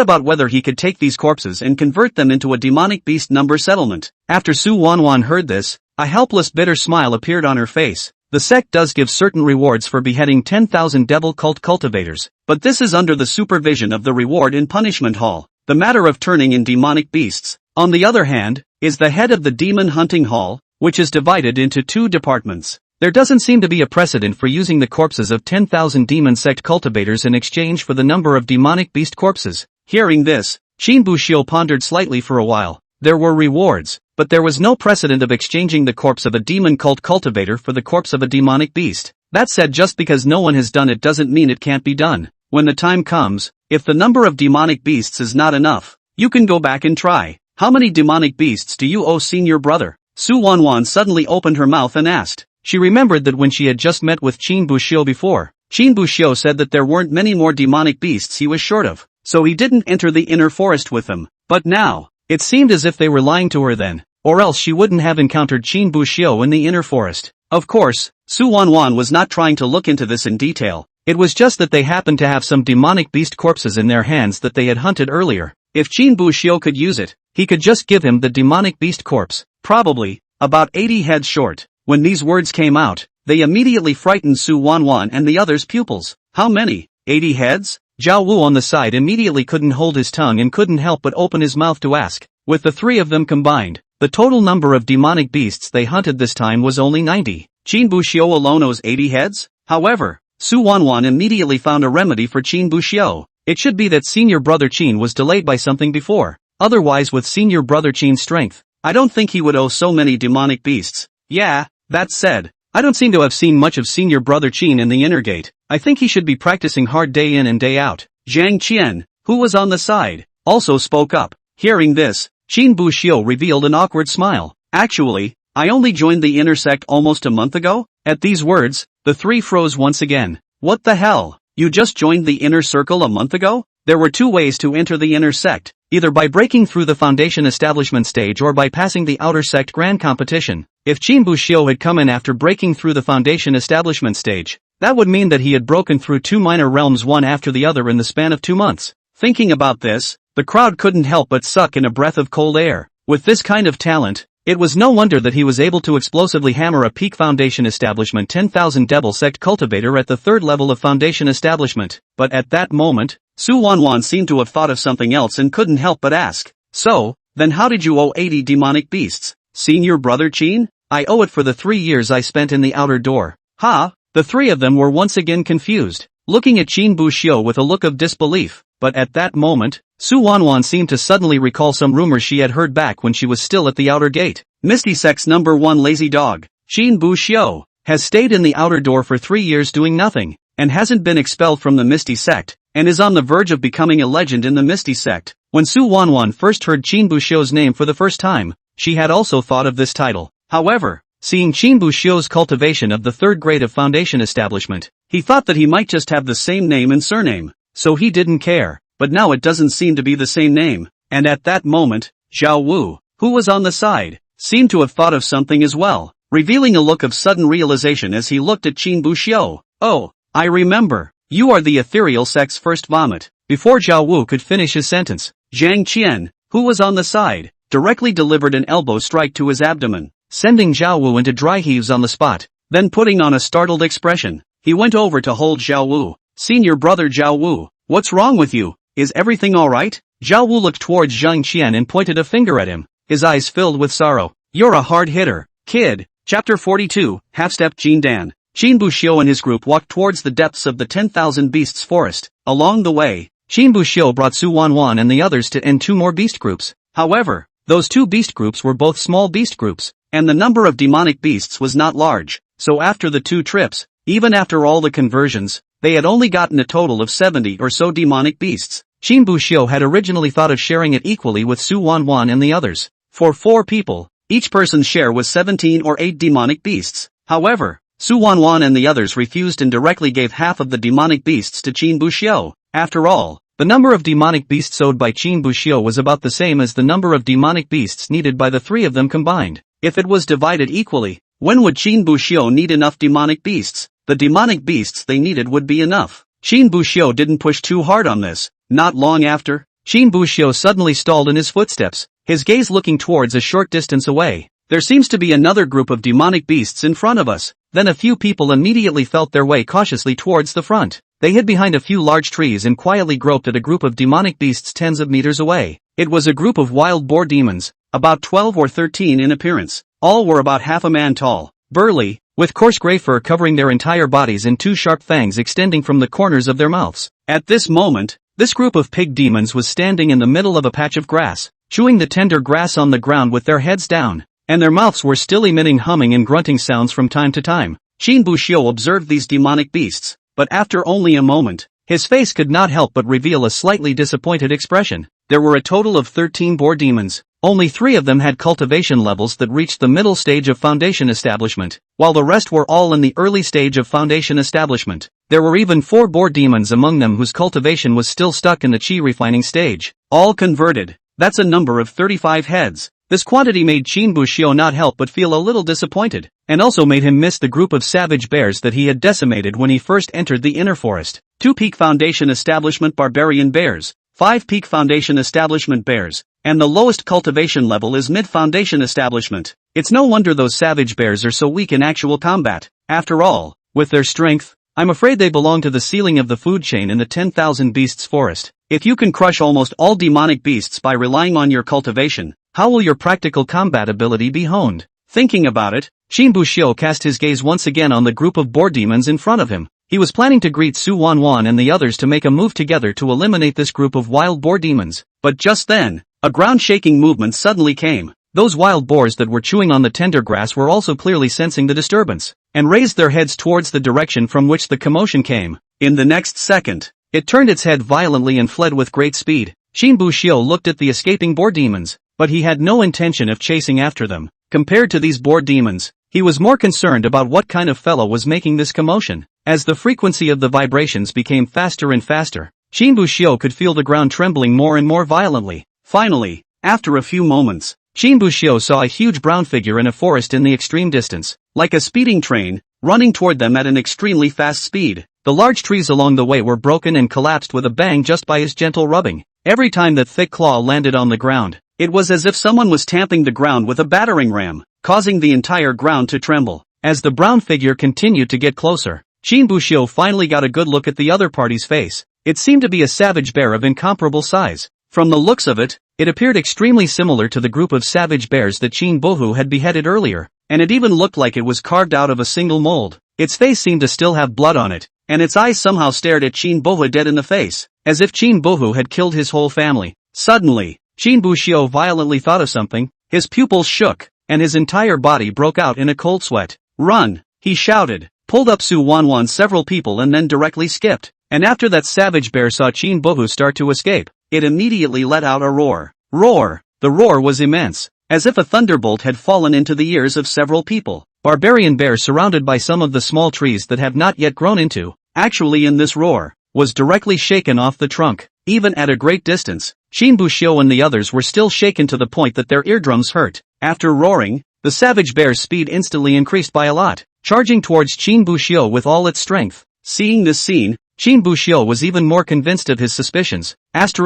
about whether he could take these corpses and convert them into a demonic beast number settlement. After Su Wanwan heard this, a helpless bitter smile appeared on her face. The sect does give certain rewards for beheading 10,000 devil cult cultivators, but this is under the supervision of the reward and punishment hall. The matter of turning in demonic beasts, on the other hand, is the head of the demon hunting hall, which is divided into 2 departments. There doesn't seem to be a precedent for using the corpses of 10,000 demon sect cultivators in exchange for the number of demonic beast corpses. Hearing this, Qin Buxiu pondered slightly for a while. There were rewards, but there was no precedent of exchanging the corpse of a demon cult cultivator for the corpse of a demonic beast. That said, just because no one has done it doesn't mean it can't be done. When the time comes, if the number of demonic beasts is not enough, you can go back and try. How many demonic beasts do you owe senior brother? Su Wanwan suddenly opened her mouth and asked. She remembered that when she had just met with Qin Buxiu before, Qin Buxiu said that there weren't many more demonic beasts he was short of, so he didn't enter the inner forest with them. But now, it seemed as if they were lying to her then, or else she wouldn't have encountered Qin Buxiu in the inner forest. Of course, Su Wanwan was not trying to look into this in detail. It was just that they happened to have some demonic beast corpses in their hands that they had hunted earlier. If Qin Buxiu could use it, he could just give him the demonic beast corpse, probably, about 80 heads short. When these words came out, they immediately frightened Su Wanwan and the others' pupils. How many? 80 heads? Zhao Wu on the side immediately couldn't hold his tongue and couldn't help but open his mouth to ask. With the 3 of them combined, the total number of demonic beasts they hunted this time was only 90. Qin Buxiu alone owes 80 heads? However, Su Wanwan immediately found a remedy for Qin Buxiu. It should be that senior brother Qin was delayed by something before. Otherwise, with senior brother Qin's strength, I don't think he would owe so many demonic beasts. Yeah, that said, I don't seem to have seen much of senior brother Qin in the inner gate. I think he should be practicing hard day in and day out. Zhang Qian, who was on the side, also spoke up. Hearing this, Qin Buxiu revealed an awkward smile. Actually, I only joined the inner sect almost a month ago? At these words, the three froze once again. What the hell? You just joined the inner circle a month ago? There were two ways to enter the inner sect, either by breaking through the foundation establishment stage or by passing the outer sect grand competition. If Qin Buxiu had come in after breaking through the foundation establishment stage, that would mean that he had broken through two minor realms one after the other in the span of 2 months. Thinking about this, the crowd couldn't help but suck in a breath of cold air. With this kind of talent, it was no wonder that he was able to explosively hammer a peak foundation establishment 10,000 devil sect cultivator at the third level of foundation establishment. But at that moment, Su Wanwan seemed to have thought of something else and couldn't help but ask, so, then how did you owe 80 demonic beasts? Senior brother Qin? I owe it for the 3 years I spent in the outer door. Ha! The three of them were once again confused, looking at Qin Buxiu with a look of disbelief. But at that moment, Su Wanwan seemed to suddenly recall some rumors she had heard back when she was still at the outer gate. Misty Sect's #1 lazy dog, Qin Buxiu, has stayed in the outer door for 3 years doing nothing, and hasn't been expelled from the Misty Sect, and is on the verge of becoming a legend in the Misty Sect. When Su Wanwan first heard Qin Buxiu's name for the first time, she had also thought of this title. However, seeing Qin Buxiu's cultivation of the third grade of foundation establishment, he thought that he might just have the same name and surname, so he didn't care. But now it doesn't seem to be the same name, and at that moment, Zhao Wu, who was on the side, seemed to have thought of something as well, revealing a look of sudden realization as he looked at Qin Buxiu. Oh, I remember, you are the ethereal sect's first vomit. Before Zhao Wu could finish his sentence, Zhang Qian, who was on the side, directly delivered an elbow strike to his abdomen, sending Zhao Wu into dry heaves on the spot. Then putting on a startled expression, he went over to hold Zhao Wu. Senior brother Zhao Wu, what's wrong with you? Is everything alright? Zhao Wu looked towards Zhang Qian and pointed a finger at him, his eyes filled with sorrow. You're a hard hitter, kid. Chapter 42, Half-Step Jin Dan. Qin Buxiu and his group walked towards the depths of the 10,000 Beasts forest. Along the way, Qin Buxiu brought Su Wanwan and the others to end 2 more beast groups. However, those 2 beast groups were both small beast groups, and the number of demonic beasts was not large. So after the 2 trips, even after all the conversions, they had only gotten a total of 70 or so demonic beasts. Qin Buxiu had originally thought of sharing it equally with Su Wanwan and the others. For 4 people, each person's share was 17 or 8 demonic beasts. However, Su Wanwan and the others refused and directly gave half of the demonic beasts to Qin Buxiu. After all, the number of demonic beasts owed by Qin Buxiu was about the same as the number of demonic beasts needed by the 3 of them combined. If it was divided equally, when would Qin Buxiu need enough demonic beasts? The demonic beasts they needed would be enough. Qin Buxiu didn't push too hard on this. Not long after, Qin Buxiu suddenly stalled in his footsteps, his gaze looking towards a short distance away. There seems to be another group of demonic beasts in front of us. Then a few people immediately felt their way cautiously towards the front. They hid behind a few large trees and quietly groped at a group of demonic beasts tens of meters away. It was a group of wild boar demons, about 12 or 13 in appearance. All were about half a man tall, burly, with coarse gray fur covering their entire bodies and 2 sharp fangs extending from the corners of their mouths. At this moment, this group of pig demons was standing in the middle of a patch of grass, chewing the tender grass on the ground with their heads down, and their mouths were still emitting humming and grunting sounds from time to time. Qin Buxiu observed these demonic beasts, but after only a moment, his face could not help but reveal a slightly disappointed expression. There were a total of 13 boar demons. Only 3 of them had cultivation levels that reached the middle stage of foundation establishment, while the rest were all in the early stage of foundation establishment. There were even 4 boar demons among them whose cultivation was still stuck in the chi refining stage. All converted. That's a number of 35 heads. This quantity made Qin Buxiu not help but feel a little disappointed, and also made him miss the group of savage bears that he had decimated when he first entered the inner forest. 2 peak foundation establishment barbarian bears, 5 peak foundation establishment bears, and the lowest cultivation level is mid-foundation establishment. It's no wonder those savage bears are so weak in actual combat. After all, with their strength, I'm afraid they belong to the ceiling of the food chain in the 10,000 beasts forest. If you can crush almost all demonic beasts by relying on your cultivation, how will your practical combat ability be honed? Thinking about it, Qin Buxiu cast his gaze once again on the group of boar demons in front of him. He was planning to greet Su Wanwan and the others to make a move together to eliminate this group of wild boar demons. But just then, a ground-shaking movement suddenly came. Those wild boars that were chewing on the tender grass were also clearly sensing the disturbance, and raised their heads towards the direction from which the commotion came. In the next second, it turned its head violently and fled with great speed. Qin Buxiu looked at the escaping boar demons, but he had no intention of chasing after them. Compared to these bored demons, he was more concerned about what kind of fellow was making this commotion. As the frequency of the vibrations became faster and faster, Shinbushio could feel the ground trembling more and more violently. Finally, after a few moments, Shinbushio saw a huge brown figure in a forest in the extreme distance, like a speeding train, running toward them at an extremely fast speed. The large trees along the way were broken and collapsed with a bang just by his gentle rubbing. Every time that thick claw landed on the ground, it was as if someone was tamping the ground with a battering ram, causing the entire ground to tremble. As the brown figure continued to get closer, Shinbushio finally got a good look at the other party's face. It seemed to be a savage bear of incomparable size. From the looks of it, it appeared extremely similar to the group of savage bears that Shinbohu had beheaded earlier, and it even looked like it was carved out of a single mold. Its face seemed to still have blood on it, and its eyes somehow stared at Shinbohu dead in the face, as if Shinbohu had killed his whole family. Suddenly, Shinbushio violently thought of something, his pupils shook, and his entire body broke out in a cold sweat. "Run!" he shouted, pulled up Su Wanwan several people and then directly skipped. And after that savage bear saw Shinbohu start to escape, it immediately let out a roar. Roar! The roar was immense, as if a thunderbolt had fallen into the ears of several people. Barbarian bear surrounded by some of the small trees that have not yet grown into, actually in this roar, was directly shaken off the trunk. Even at a great distance, Shinbushio and the others were still shaken to the point that their eardrums hurt. After roaring, the savage bear's speed instantly increased by a lot, charging towards Shinbushio with all its strength. Seeing this scene, Shinbushio was even more convinced of his suspicions. It's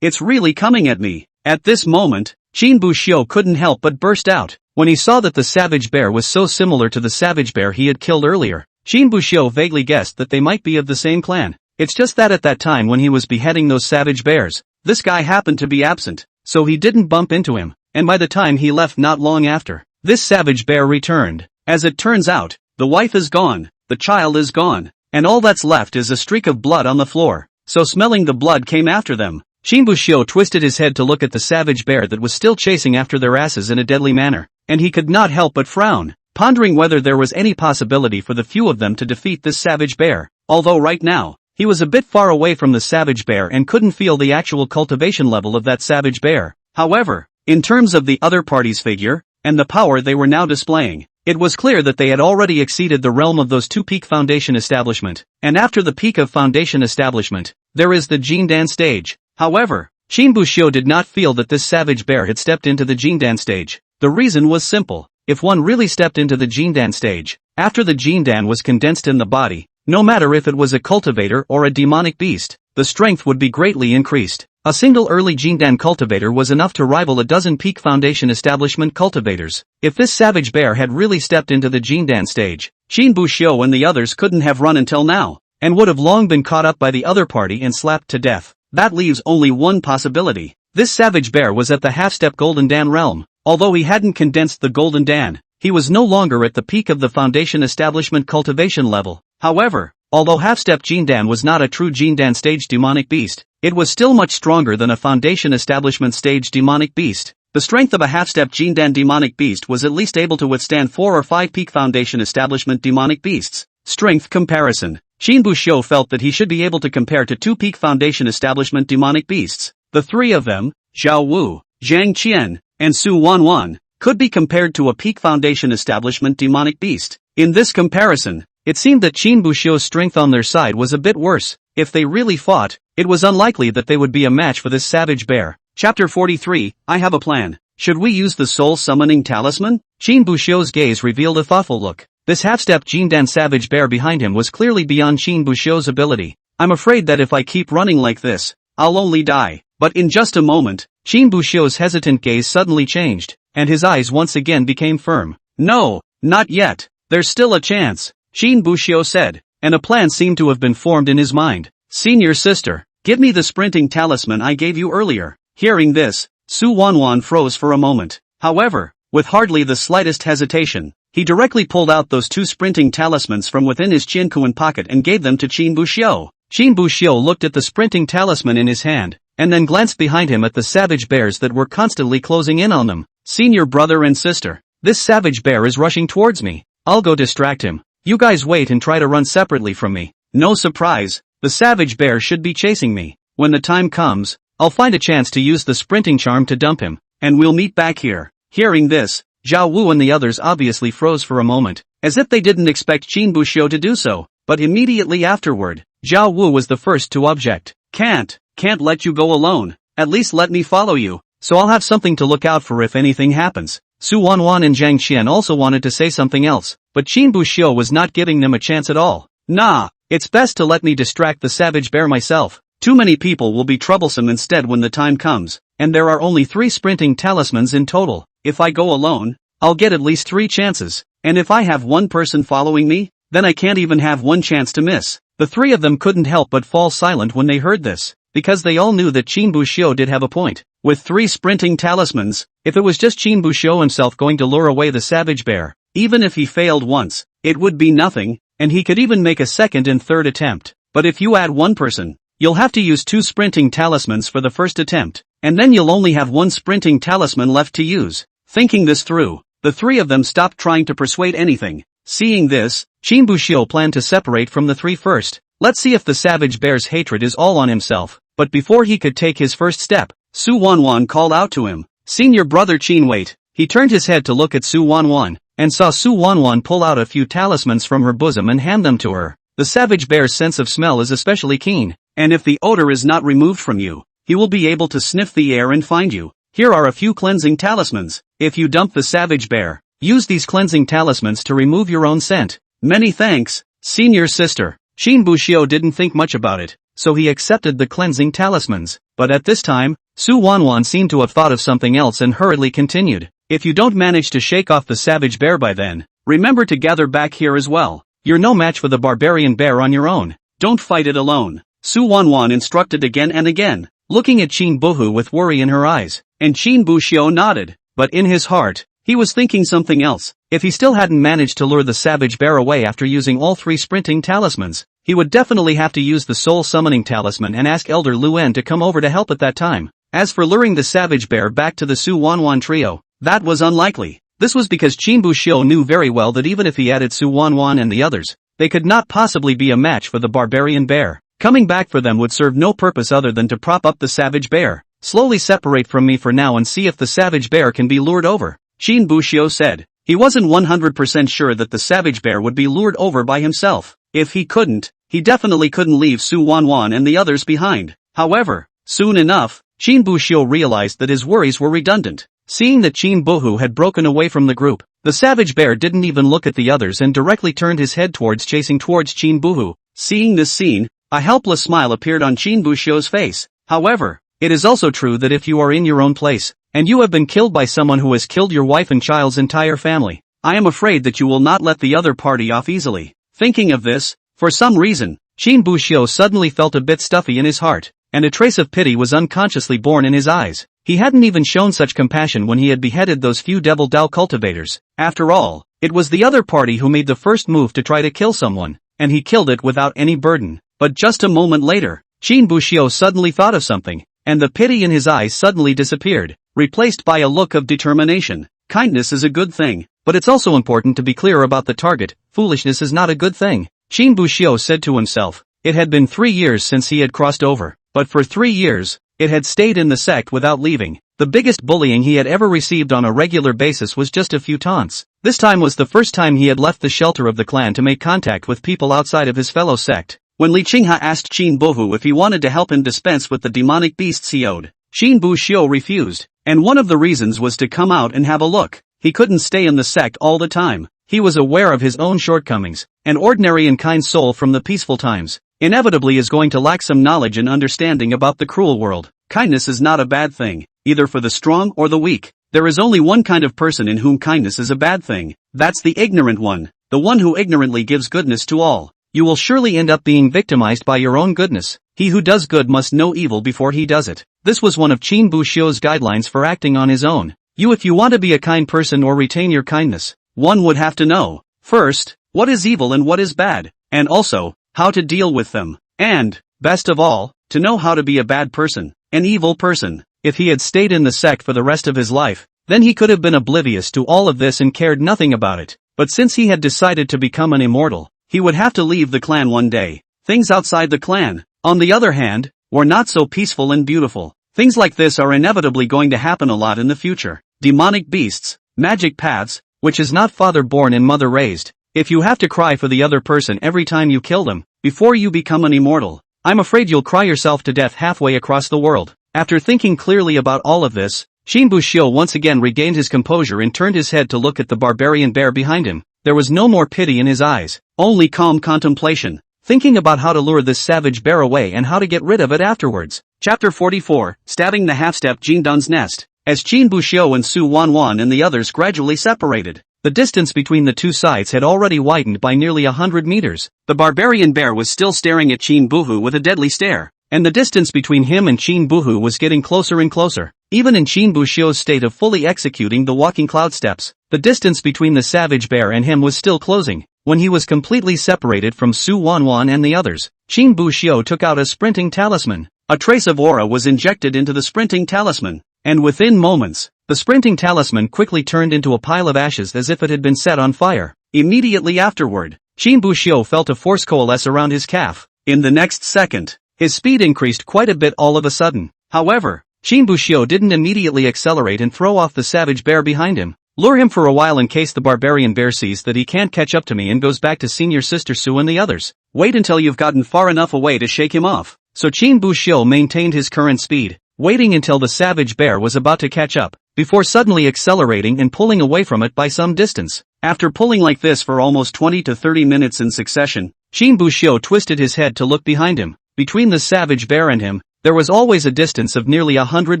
really coming at me. At this moment, Shinbushio couldn't help but burst out. When he saw that the savage bear was so similar to the savage bear he had killed earlier, Shinbushio vaguely guessed that they might be of the same clan. It's just that at that time when he was beheading those savage bears, this guy happened to be absent, so he didn't bump into him, and by the time he left not long after, this savage bear returned. As it turns out, the wife is gone, the child is gone, and all that's left is a streak of blood on the floor. So smelling the blood came after them. Shinbushio twisted his head to look at the savage bear that was still chasing after their asses in a deadly manner, and he could not help but frown, pondering whether there was any possibility for the few of them to defeat this savage bear. Although right now, he was a bit far away from the savage bear and couldn't feel the actual cultivation level of that savage bear. However, in terms of the other party's figure, and the power they were now displaying, it was clear that they had already exceeded the realm of those two peak foundation establishment, and after the peak of foundation establishment, there is the Jindan stage. However, Shinbushio did not feel that this savage bear had stepped into the Jindan stage. The reason was simple. If one really stepped into the Jindan stage, after the Jindan was condensed in the body, no matter if it was a cultivator or a demonic beast, the strength would be greatly increased. A single early Jindan cultivator was enough to rival a dozen peak foundation establishment cultivators. If this savage bear had really stepped into the Jindan stage, Shinbushio and the others couldn't have run until now, and would have long been caught up by the other party and slapped to death. That leaves only one possibility. This savage bear was at the half-step Golden Dan realm. Although he hadn't condensed the Golden Dan, he was no longer at the peak of the foundation establishment cultivation level. However, although half-step Jindan was not a true Jindan stage demonic beast, it was still much stronger than a foundation establishment stage demonic beast. The strength of a half-step Jindan demonic beast was at least able to withstand 4 or 5 peak foundation establishment demonic beasts. Strength comparison. Shinbushio felt that he should be able to compare to 2 peak foundation establishment demonic beasts. The 3 of them, Zhao Wu, Zhang Qian, and Su Wanwan, could be compared to a peak foundation establishment demonic beast. In this comparison, it seemed that Shinbushio's strength on their side was a bit worse. If they really fought, it was unlikely that they would be a match for this savage bear. Chapter 43, I have a plan. Should we use the soul summoning talisman? Shinbushio's gaze revealed a thoughtful look. This half-step Jindan savage bear behind him was clearly beyond Shinbushio's ability. I'm afraid that if I keep running like this, I'll only die. But in just a moment, Shinbushio's hesitant gaze suddenly changed, and his eyes once again became firm. No, not yet. There's still a chance, Shinbushio said, and a plan seemed to have been formed in his mind. Senior sister, give me the sprinting talisman I gave you earlier. Hearing this, Su Wanwan froze for a moment. However, with hardly the slightest hesitation, he directly pulled out those 2 sprinting talismans from within his Chinkuan pocket and gave them to Shinbushio. Shinbushio looked at the sprinting talisman in his hand, and then glanced behind him at the savage bears that were constantly closing in on them. Senior brother and sister, this savage bear is rushing towards me. I'll go distract him. You guys wait and try to run separately from me. No surprise, the savage bear should be chasing me. When the time comes, I'll find a chance to use the sprinting charm to dump him, and we'll meet back here. Hearing this, Zhao Wu and the others obviously froze for a moment, as if they didn't expect Qin Buxiu to do so, but immediately afterward, Zhao Wu was the first to object. Can't let you go alone, at least let me follow you, so I'll have something to look out for if anything happens. Su Wanwan and Zhang Qian also wanted to say something else, but Qin Buxiu was not giving them a chance at all. Nah, it's best to let me distract the savage bear myself. Too many people will be troublesome instead when the time comes, and there are only 3 sprinting talismans in total. If I go alone, I'll get at least 3 chances, and if I have one person following me, then I can't even have one chance to miss. The 3 of them couldn't help but fall silent when they heard this, because they all knew that Qin Buxiu did have a point. With 3 sprinting talismans, if it was just Qin Buxiu himself going to lure away the savage bear, even if he failed once, it would be nothing, and he could even make a second and third attempt. But if you add one person, you'll have to use 2 sprinting talismans for the first attempt, and then you'll only have 1 sprinting talisman left to use. Thinking this through, the 3 of them stopped trying to persuade anything. Seeing this, Qin Buxiu planned to separate from the 3 first. Let's see if the savage bear's hatred is all on himself. But before he could take his first step, Su Wanwan called out to him. Senior brother Qin, wait. He turned his head to look at Su Wanwan, and saw Su Wanwan pull out a few talismans from her bosom and hand them to her. The savage bear's sense of smell is especially keen, and if the odor is not removed from you, he will be able to sniff the air and find you. Here are a few cleansing talismans. If you dump the savage bear, use these cleansing talismans to remove your own scent. Many thanks, senior sister. Qin Buxiu didn't think much about it, so he accepted the cleansing talismans. But at this time, Su Wanwan seemed to have thought of something else and hurriedly continued. If you don't manage to shake off the savage bear by then, remember to gather back here as well. You're no match for the barbarian bear on your own. Don't fight it alone. Su Wanwan instructed again and again, looking at Qin Buhu with worry in her eyes, and Qin Buxiu nodded, but in his heart, he was thinking something else. If he still hadn't managed to lure the savage bear away after using all 3 sprinting talismans, he would definitely have to use the soul summoning talisman and ask Elder Luen to come over to help at that time. As for luring the savage bear back to the Su Wanwan trio, that was unlikely. This was because Qin Buxiu knew very well that even if he added Su Wanwan and the others, they could not possibly be a match for the barbarian bear. Coming back for them would serve no purpose other than to prop up the savage bear. Slowly separate from me for now and see if the savage bear can be lured over, Qin Buxiu said. He wasn't 100% sure that the savage bear would be lured over by himself. If he couldn't, he definitely couldn't leave Su Wanwan and the others behind. However, soon enough, Qin Buxiu realized that his worries were redundant. Seeing that Qin Buhu had broken away from the group, the savage bear didn't even look at the others and directly turned his head towards Qin Buhu. Seeing this scene, a helpless smile appeared on Qin Buxiu's face. However, it is also true that if you are in your own place, and you have been killed by someone who has killed your wife and child's entire family, I am afraid that you will not let the other party off easily. Thinking of this, for some reason, Qin Buxiu suddenly felt a bit stuffy in his heart, and a trace of pity was unconsciously born in his eyes. He hadn't even shown such compassion when he had beheaded those few Devil Dao cultivators. After all, it was the other party who made the first move to try to kill someone, and he killed it without any burden. But just a moment later, Qin Buxiu suddenly thought of something, and the pity in his eyes suddenly disappeared, replaced by a look of determination. Kindness is a good thing, but it's also important to be clear about the target. Foolishness is not a good thing, Qin Buxiu said to himself. It had been 3 years since he had crossed over, but for 3 years, it had stayed in the sect without leaving. The biggest bullying he had ever received on a regular basis was just a few taunts. This time was the first time he had left the shelter of the clan to make contact with people outside of his fellow sect. When Li Qinghe asked Qin Buhu if he wanted to help him dispense with the demonic beasts he owed, Qin Buxiu refused, and one of the reasons was to come out and have a look. He couldn't stay in the sect all the time. He was aware of his own shortcomings. An ordinary and kind soul from the peaceful times inevitably is going to lack some knowledge and understanding about the cruel world. Kindness is not a bad thing, either for the strong or the weak. There is only one kind of person in whom kindness is a bad thing. That's the ignorant one, the one who ignorantly gives goodness to all. You will surely end up being victimized by your own goodness. He who does good must know evil before he does it. This was one of Qin Buxiu's guidelines for acting on his own. If you want to be a kind person or retain your kindness, one would have to know, first, what is evil and what is bad, and also, how to deal with them, and, best of all, to know how to be a bad person, an evil person. If he had stayed in the sect for the rest of his life, then he could have been oblivious to all of this and cared nothing about it. But since he had decided to become an immortal, he would have to leave the clan one day. Things outside the clan, on the other hand, were not so peaceful and beautiful. Things like this are inevitably going to happen a lot in the future. demonic beasts, magic paths, which is not father born and mother raised. If you have to cry for the other person every time you kill them, before you become an immortal, I'm afraid you'll cry yourself to death halfway across the world. After thinking clearly about all of this, Shin Bushio once again regained his composure and turned his head to look at the barbarian bear behind him. There was no more pity in his eyes, only calm contemplation, thinking about how to lure this savage bear away and how to get rid of it afterwards. Chapter 44, Stabbing the Half-Step Jindun's Nest. As Shin Bushio and Su Wanwan and the others gradually separated, the distance between the two sides had already widened by nearly 100 meters. The barbarian bear was still staring at Chin Buhu with a deadly stare, and the distance between him and Chin Buhu was getting closer and closer. Even in Chin Bushio's state of fully executing the walking cloud steps, the distance between the savage bear and him was still closing. When he was completely separated from Su Wanwan and the others, Chin Bushio took out a sprinting talisman. A trace of aura was injected into the sprinting talisman, and within moments, the sprinting talisman quickly turned into a pile of ashes as if it had been set on fire. Immediately afterward, Chin Bushio felt a force coalesce around his calf. In the next second, his speed increased quite a bit all of a sudden. However, Chin Bushio didn't immediately accelerate and throw off the savage bear behind him. Lure him for a while in case the barbarian bear sees that he can't catch up to me and goes back to senior sister Su and the others. Wait until you've gotten far enough away to shake him off. So Chin Bushio maintained his current speed, waiting until the savage bear was about to catch up, before suddenly accelerating and pulling away from it by some distance. After pulling like this for almost 20 to 30 minutes in succession, Chin Bushio twisted his head to look behind him. Between the savage bear and him, there was always a distance of nearly 100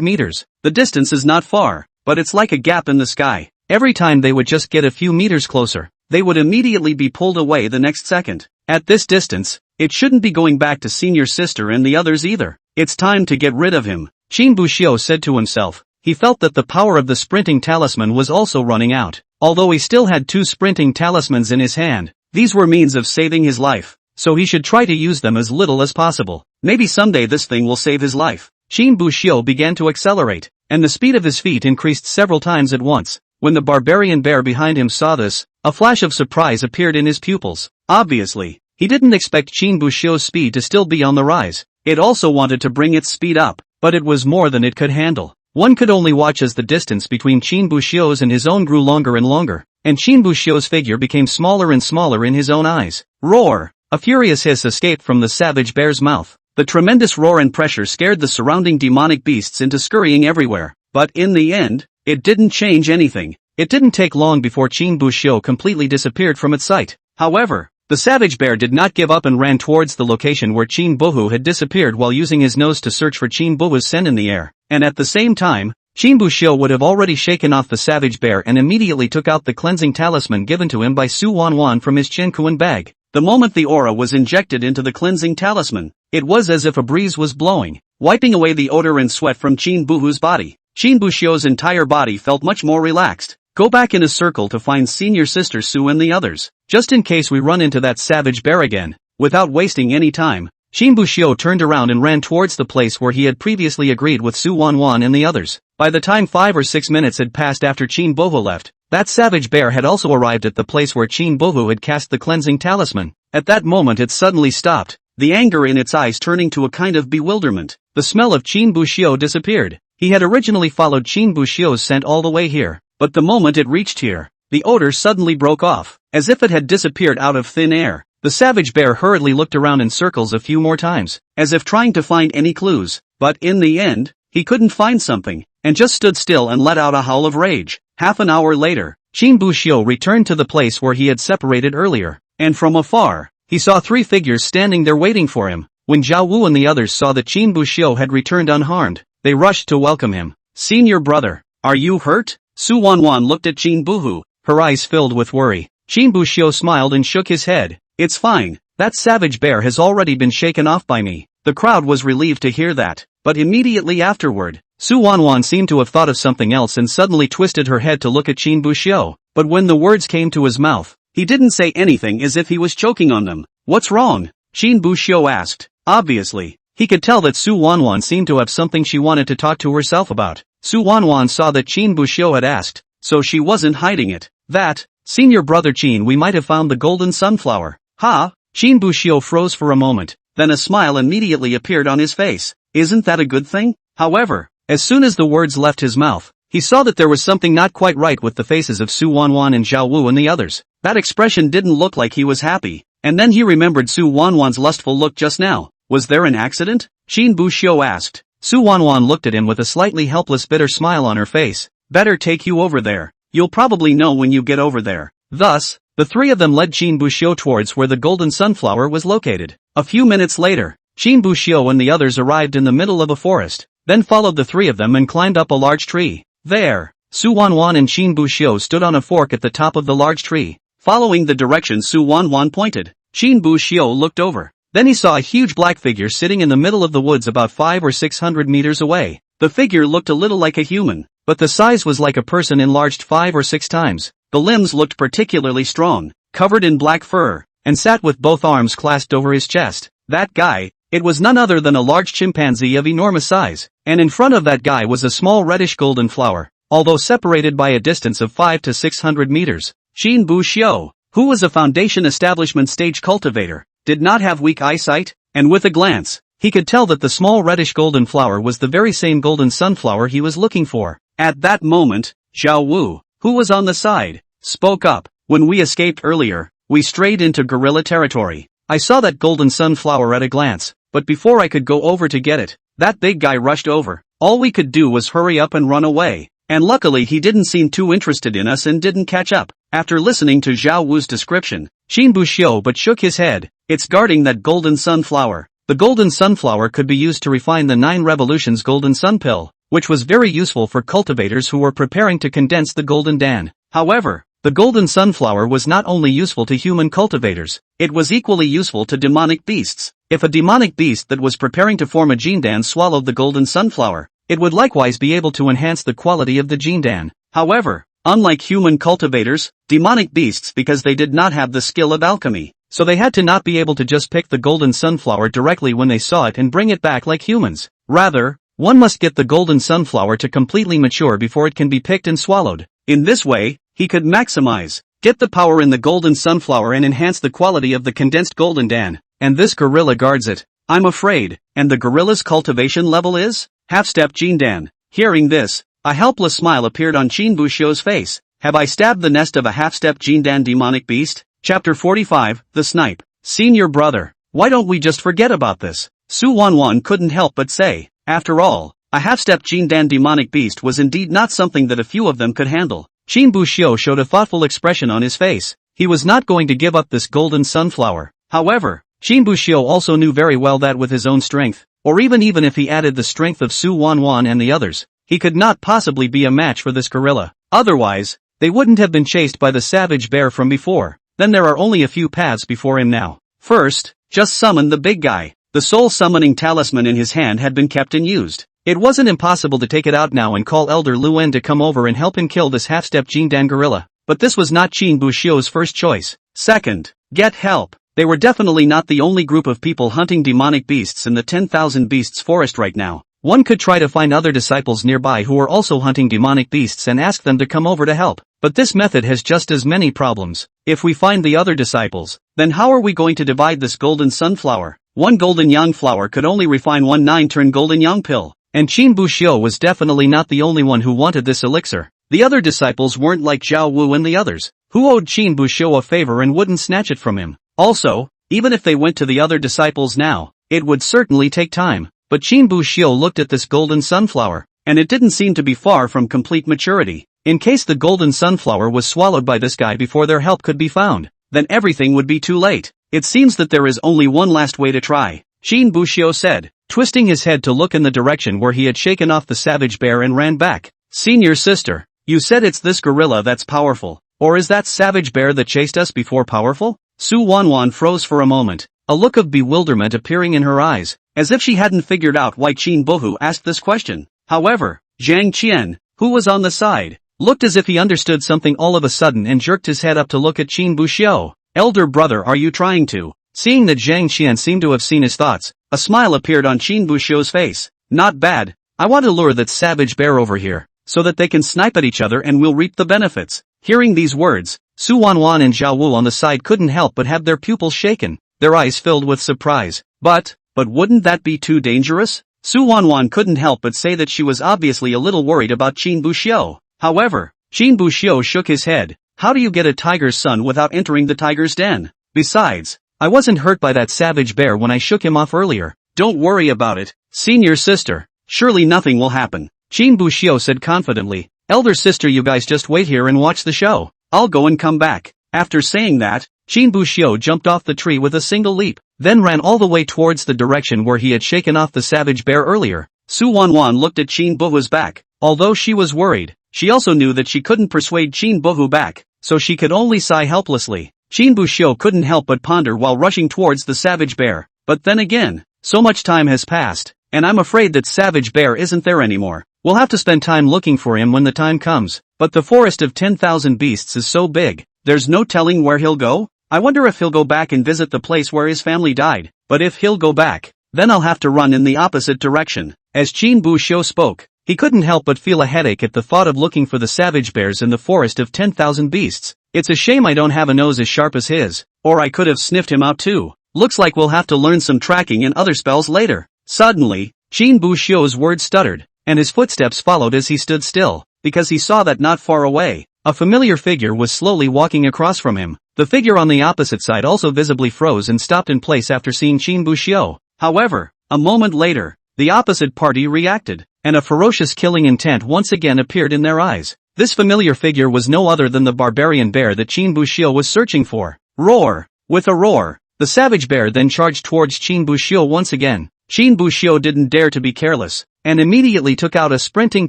meters. The distance is not far, but it's like a gap in the sky. Every time they would just get a few meters closer, they would immediately be pulled away the next second. At this distance, it shouldn't be going back to senior sister and the others either. It's time to get rid of him, Chin Bushio said to himself. He felt that the power of the sprinting talisman was also running out. Although he still had 2 sprinting talismans in his hand, these were means of saving his life, so he should try to use them as little as possible. Maybe someday this thing will save his life. Chin Bushio began to accelerate, and the speed of his feet increased several times at once. When the barbarian bear behind him saw this, a flash of surprise appeared in his pupils. Obviously, he didn't expect Chin Bushio's speed to still be on the rise. It also wanted to bring its speed up, but it was more than it could handle. One could only watch as the distance between Chin Bushio's and his own grew longer and longer, and Chin Bushio's figure became smaller and smaller in his own eyes. Roar! A furious hiss escaped from the savage bear's mouth. The tremendous roar and pressure scared the surrounding demonic beasts into scurrying everywhere, but in the end, it didn't change anything. It didn't take long before Chin Bushio completely disappeared from its sight. However, the savage bear did not give up and ran towards the location where Chin Buhu had disappeared while using his nose to search for Chin Buhu's scent in the air, and at the same time, Chin Bushio would have already shaken off the savage bear and immediately took out the cleansing talisman given to him by Su Wanwan from his Chenkuan bag. The moment the aura was injected into the cleansing talisman, it was as if a breeze was blowing, wiping away the odor and sweat from Chin Buhu's body. Chin Bushio's entire body felt much more relaxed. Go back in a circle to find senior sister Su and the others, just in case we run into that savage bear again. Without wasting any time, Chin Bushio turned around and ran towards the place where he had previously agreed with Su Wanwan and the others. By the time 5 or 6 minutes had passed after Chin Buhu left, that savage bear had also arrived at the place where Chin Buhu had cast the cleansing talisman. At that moment it suddenly stopped, the anger in its eyes turning to a kind of bewilderment. The smell of Chin Bushio disappeared. He had originally followed Chin Bushio's scent all the way here, but the moment it reached here, the odor suddenly broke off, as if it had disappeared out of thin air. The savage bear hurriedly looked around in circles a few more times, as if trying to find any clues, but in the end, he couldn't find something, and just stood still and let out a howl of rage. Half an hour later, Chin Bushio returned to the place where he had separated earlier, and from afar, he saw 3 figures standing there waiting for him. When Zhao Wu and the others saw that Chin Bushio had returned unharmed, they rushed to welcome him. "Senior brother, are you hurt?" Su Wanwan looked at Chin Buhu, her eyes filled with worry. Chin Bushio smiled and shook his head. "It's fine, that savage bear has already been shaken off by me." The crowd was relieved to hear that, but immediately afterward, Su Wanwan seemed to have thought of something else and suddenly twisted her head to look at Chin Bushio, but when the words came to his mouth, he didn't say anything as if he was choking on them. "What's wrong?" Chin Bushio asked. Obviously, he could tell that Su Wanwan seemed to have something she wanted to talk to herself about. Su Wanwan saw that Chin Bushio had asked, so she wasn't hiding it. "That, senior brother Chin, we might have found the golden sunflower." "Ha?" Chin Bushio froze for a moment, then a smile immediately appeared on his face. "Isn't that a good thing?" However, as soon as the words left his mouth, he saw that there was something not quite right with the faces of Su Wanwan and Zhao Wu and the others. That expression didn't look like he was happy, and then he remembered Su Wanwan's lustful look just now. Was there an accident? Qin Buxiu asked. Su Wanwan looked at him with a slightly helpless bitter smile on her face. Better take you over there. You'll probably know when you get over there. Thus, the three of them led Qin Buxiu towards where the golden sunflower was located. A few minutes later, Qin Buxiu and the others arrived in the middle of a forest, then followed the three of them and climbed up a large tree. There, Su Wanwan and Qin Buxiu stood on a fork at the top of the large tree. Following the direction Su Wanwan pointed, Qin Buxiu looked over. Then he saw a huge black figure sitting in the middle of the woods about 500 or 600 meters away. The figure looked a little like a human, but the size was like a person enlarged 5 or 6 times. The limbs looked particularly strong, covered in black fur, and sat with both arms clasped over his chest. That guy, it was none other than a large chimpanzee of enormous size, and in front of that guy was a small reddish golden flower, although separated by a distance of 500 to 600 meters. Qin Buxiu, who was a foundation establishment stage cultivator, did not have weak eyesight, and with a glance, he could tell that the small reddish golden flower was the very same golden sunflower he was looking for. At that moment, Zhao Wu, who was on the side, spoke up. When we escaped earlier, we strayed into guerrilla territory. I saw that golden sunflower at a glance, but before I could go over to get it, that big guy rushed over. All we could do was hurry up and run away, and luckily he didn't seem too interested in us and didn't catch up. After listening to Zhao Wu's description, Qin Buxiu but shook his head. It's guarding that golden sunflower. The golden sunflower could be used to refine the 9 revolutions golden sun pill, which was very useful for cultivators who were preparing to condense the golden dan. However, the golden sunflower was not only useful to human cultivators, it was equally useful to demonic beasts. If a demonic beast that was preparing to form a jindan swallowed the golden sunflower, it would likewise be able to enhance the quality of the jindan. However, unlike human cultivators, demonic beasts, because they did not have the skill of alchemy, so they had to not be able to just pick the golden sunflower directly when they saw it and bring it back like humans. Rather, one must get the golden sunflower to completely mature before it can be picked and swallowed. In this way, he could get the power in the golden sunflower and enhance the quality of the condensed golden dan, and this gorilla guards it. I'm afraid, and the gorilla's cultivation level is? Half-step jindan. Hearing this, a helpless smile appeared on Qin Buxiu's face. Have I stabbed the nest of a half-step jindan demonic beast? Chapter 45, The Snipe. Senior brother, why don't we just forget about this? Su Wanwan couldn't help but say. After all, a half-step jindan demonic beast was indeed not something that a few of them could handle. Qin Buxiu showed a thoughtful expression on his face. He was not going to give up this golden sunflower. However, Qin Buxiu also knew very well that with his own strength, or even if he added the strength of Su Wanwan and the others, he could not possibly be a match for this gorilla. Otherwise, they wouldn't have been chased by the savage bear from before. Then there are only a few paths before him now. First, just summon the big guy. The soul summoning talisman in his hand had been kept and used. It wasn't impossible to take it out now and call Elder Luen to come over and help him kill this half-step jindan gorilla. But this was not Qin Buxiu's first choice. Second, get help. They were definitely not the only group of people hunting demonic beasts in the 10,000 Beasts forest right now. One could try to find other disciples nearby who were also hunting demonic beasts and ask them to come over to help. But this method has just as many problems. If we find the other disciples, then how are we going to divide this golden sunflower? One golden yang flower could only refine one 9-turn golden yang pill. And Qin Buxiu was definitely not the only one who wanted this elixir. The other disciples weren't like Zhao Wu and the others, who owed Qin Buxiu a favor and wouldn't snatch it from him. Also, even if they went to the other disciples now, it would certainly take time. But Qin Buxiu looked at this golden sunflower, and it didn't seem to be far from complete maturity. In case the golden sunflower was swallowed by this guy before their help could be found, then everything would be too late. It seems that there is only one last way to try, Qin Buxiu said, twisting his head to look in the direction where he had shaken off the savage bear and ran back. Senior sister, you said it's this gorilla that's powerful, or is that savage bear that chased us before powerful? Su Wanwan froze for a moment, a look of bewilderment appearing in her eyes, as if she hadn't figured out why Qin Bohu asked this question. However, Zhang Qian, who was on the side, looked as if he understood something all of a sudden and jerked his head up to look at Qin Buxiu. Elder brother, are you trying to? Seeing that Zhang Qian seemed to have seen his thoughts, a smile appeared on Qin Buxiu's face. Not bad. I want to lure that savage bear over here, so that they can snipe at each other and we'll reap the benefits. Hearing these words, Su Wanwan and Zhao Wu on the side couldn't help but have their pupils shaken, their eyes filled with surprise. But wouldn't that be too dangerous? Su Wanwan couldn't help but say that she was obviously a little worried about Qin Buxiu. However, Qin Buxiu shook his head. How do you get a tiger's son without entering the tiger's den? Besides, I wasn't hurt by that savage bear when I shook him off earlier. Don't worry about it, senior sister. Surely nothing will happen. Qin Buxiu said confidently. Elder sister, you guys just wait here and watch the show. I'll go and come back. After saying that, Qin Buxiu jumped off the tree with a single leap, then ran all the way towards the direction where he had shaken off the savage bear earlier. Su Wanwan looked at Qin Buhu's back. Although she was worried, she also knew that she couldn't persuade Qin Buhu back, so she could only sigh helplessly. Qin Buxiu couldn't help but ponder while rushing towards the savage bear. But then again, so much time has passed, and I'm afraid that savage bear isn't there anymore. We'll have to spend time looking for him when the time comes. But the forest of 10,000 beasts is so big, there's no telling where he'll go. I wonder if he'll go back and visit the place where his family died. But if he'll go back, then I'll have to run in the opposite direction. As Qin Buxiu spoke, he couldn't help but feel a headache at the thought of looking for the savage bears in the forest of 10,000 beasts. It's a shame I don't have a nose as sharp as his, or I could have sniffed him out too. Looks like we'll have to learn some tracking and other spells later. Suddenly, Qin Buxiu's words stuttered, and his footsteps followed as he stood still, because he saw that not far away, a familiar figure was slowly walking across from him. The figure on the opposite side also visibly froze and stopped in place after seeing Qin Buxiu. However, a moment later, the opposite party reacted, and a ferocious killing intent once again appeared in their eyes. This familiar figure was no other than the barbarian bear that Qin Buxiu was searching for. Roar! With a roar, the savage bear then charged towards Qin Buxiu once again. Qin Buxiu didn't dare to be careless, and immediately took out a sprinting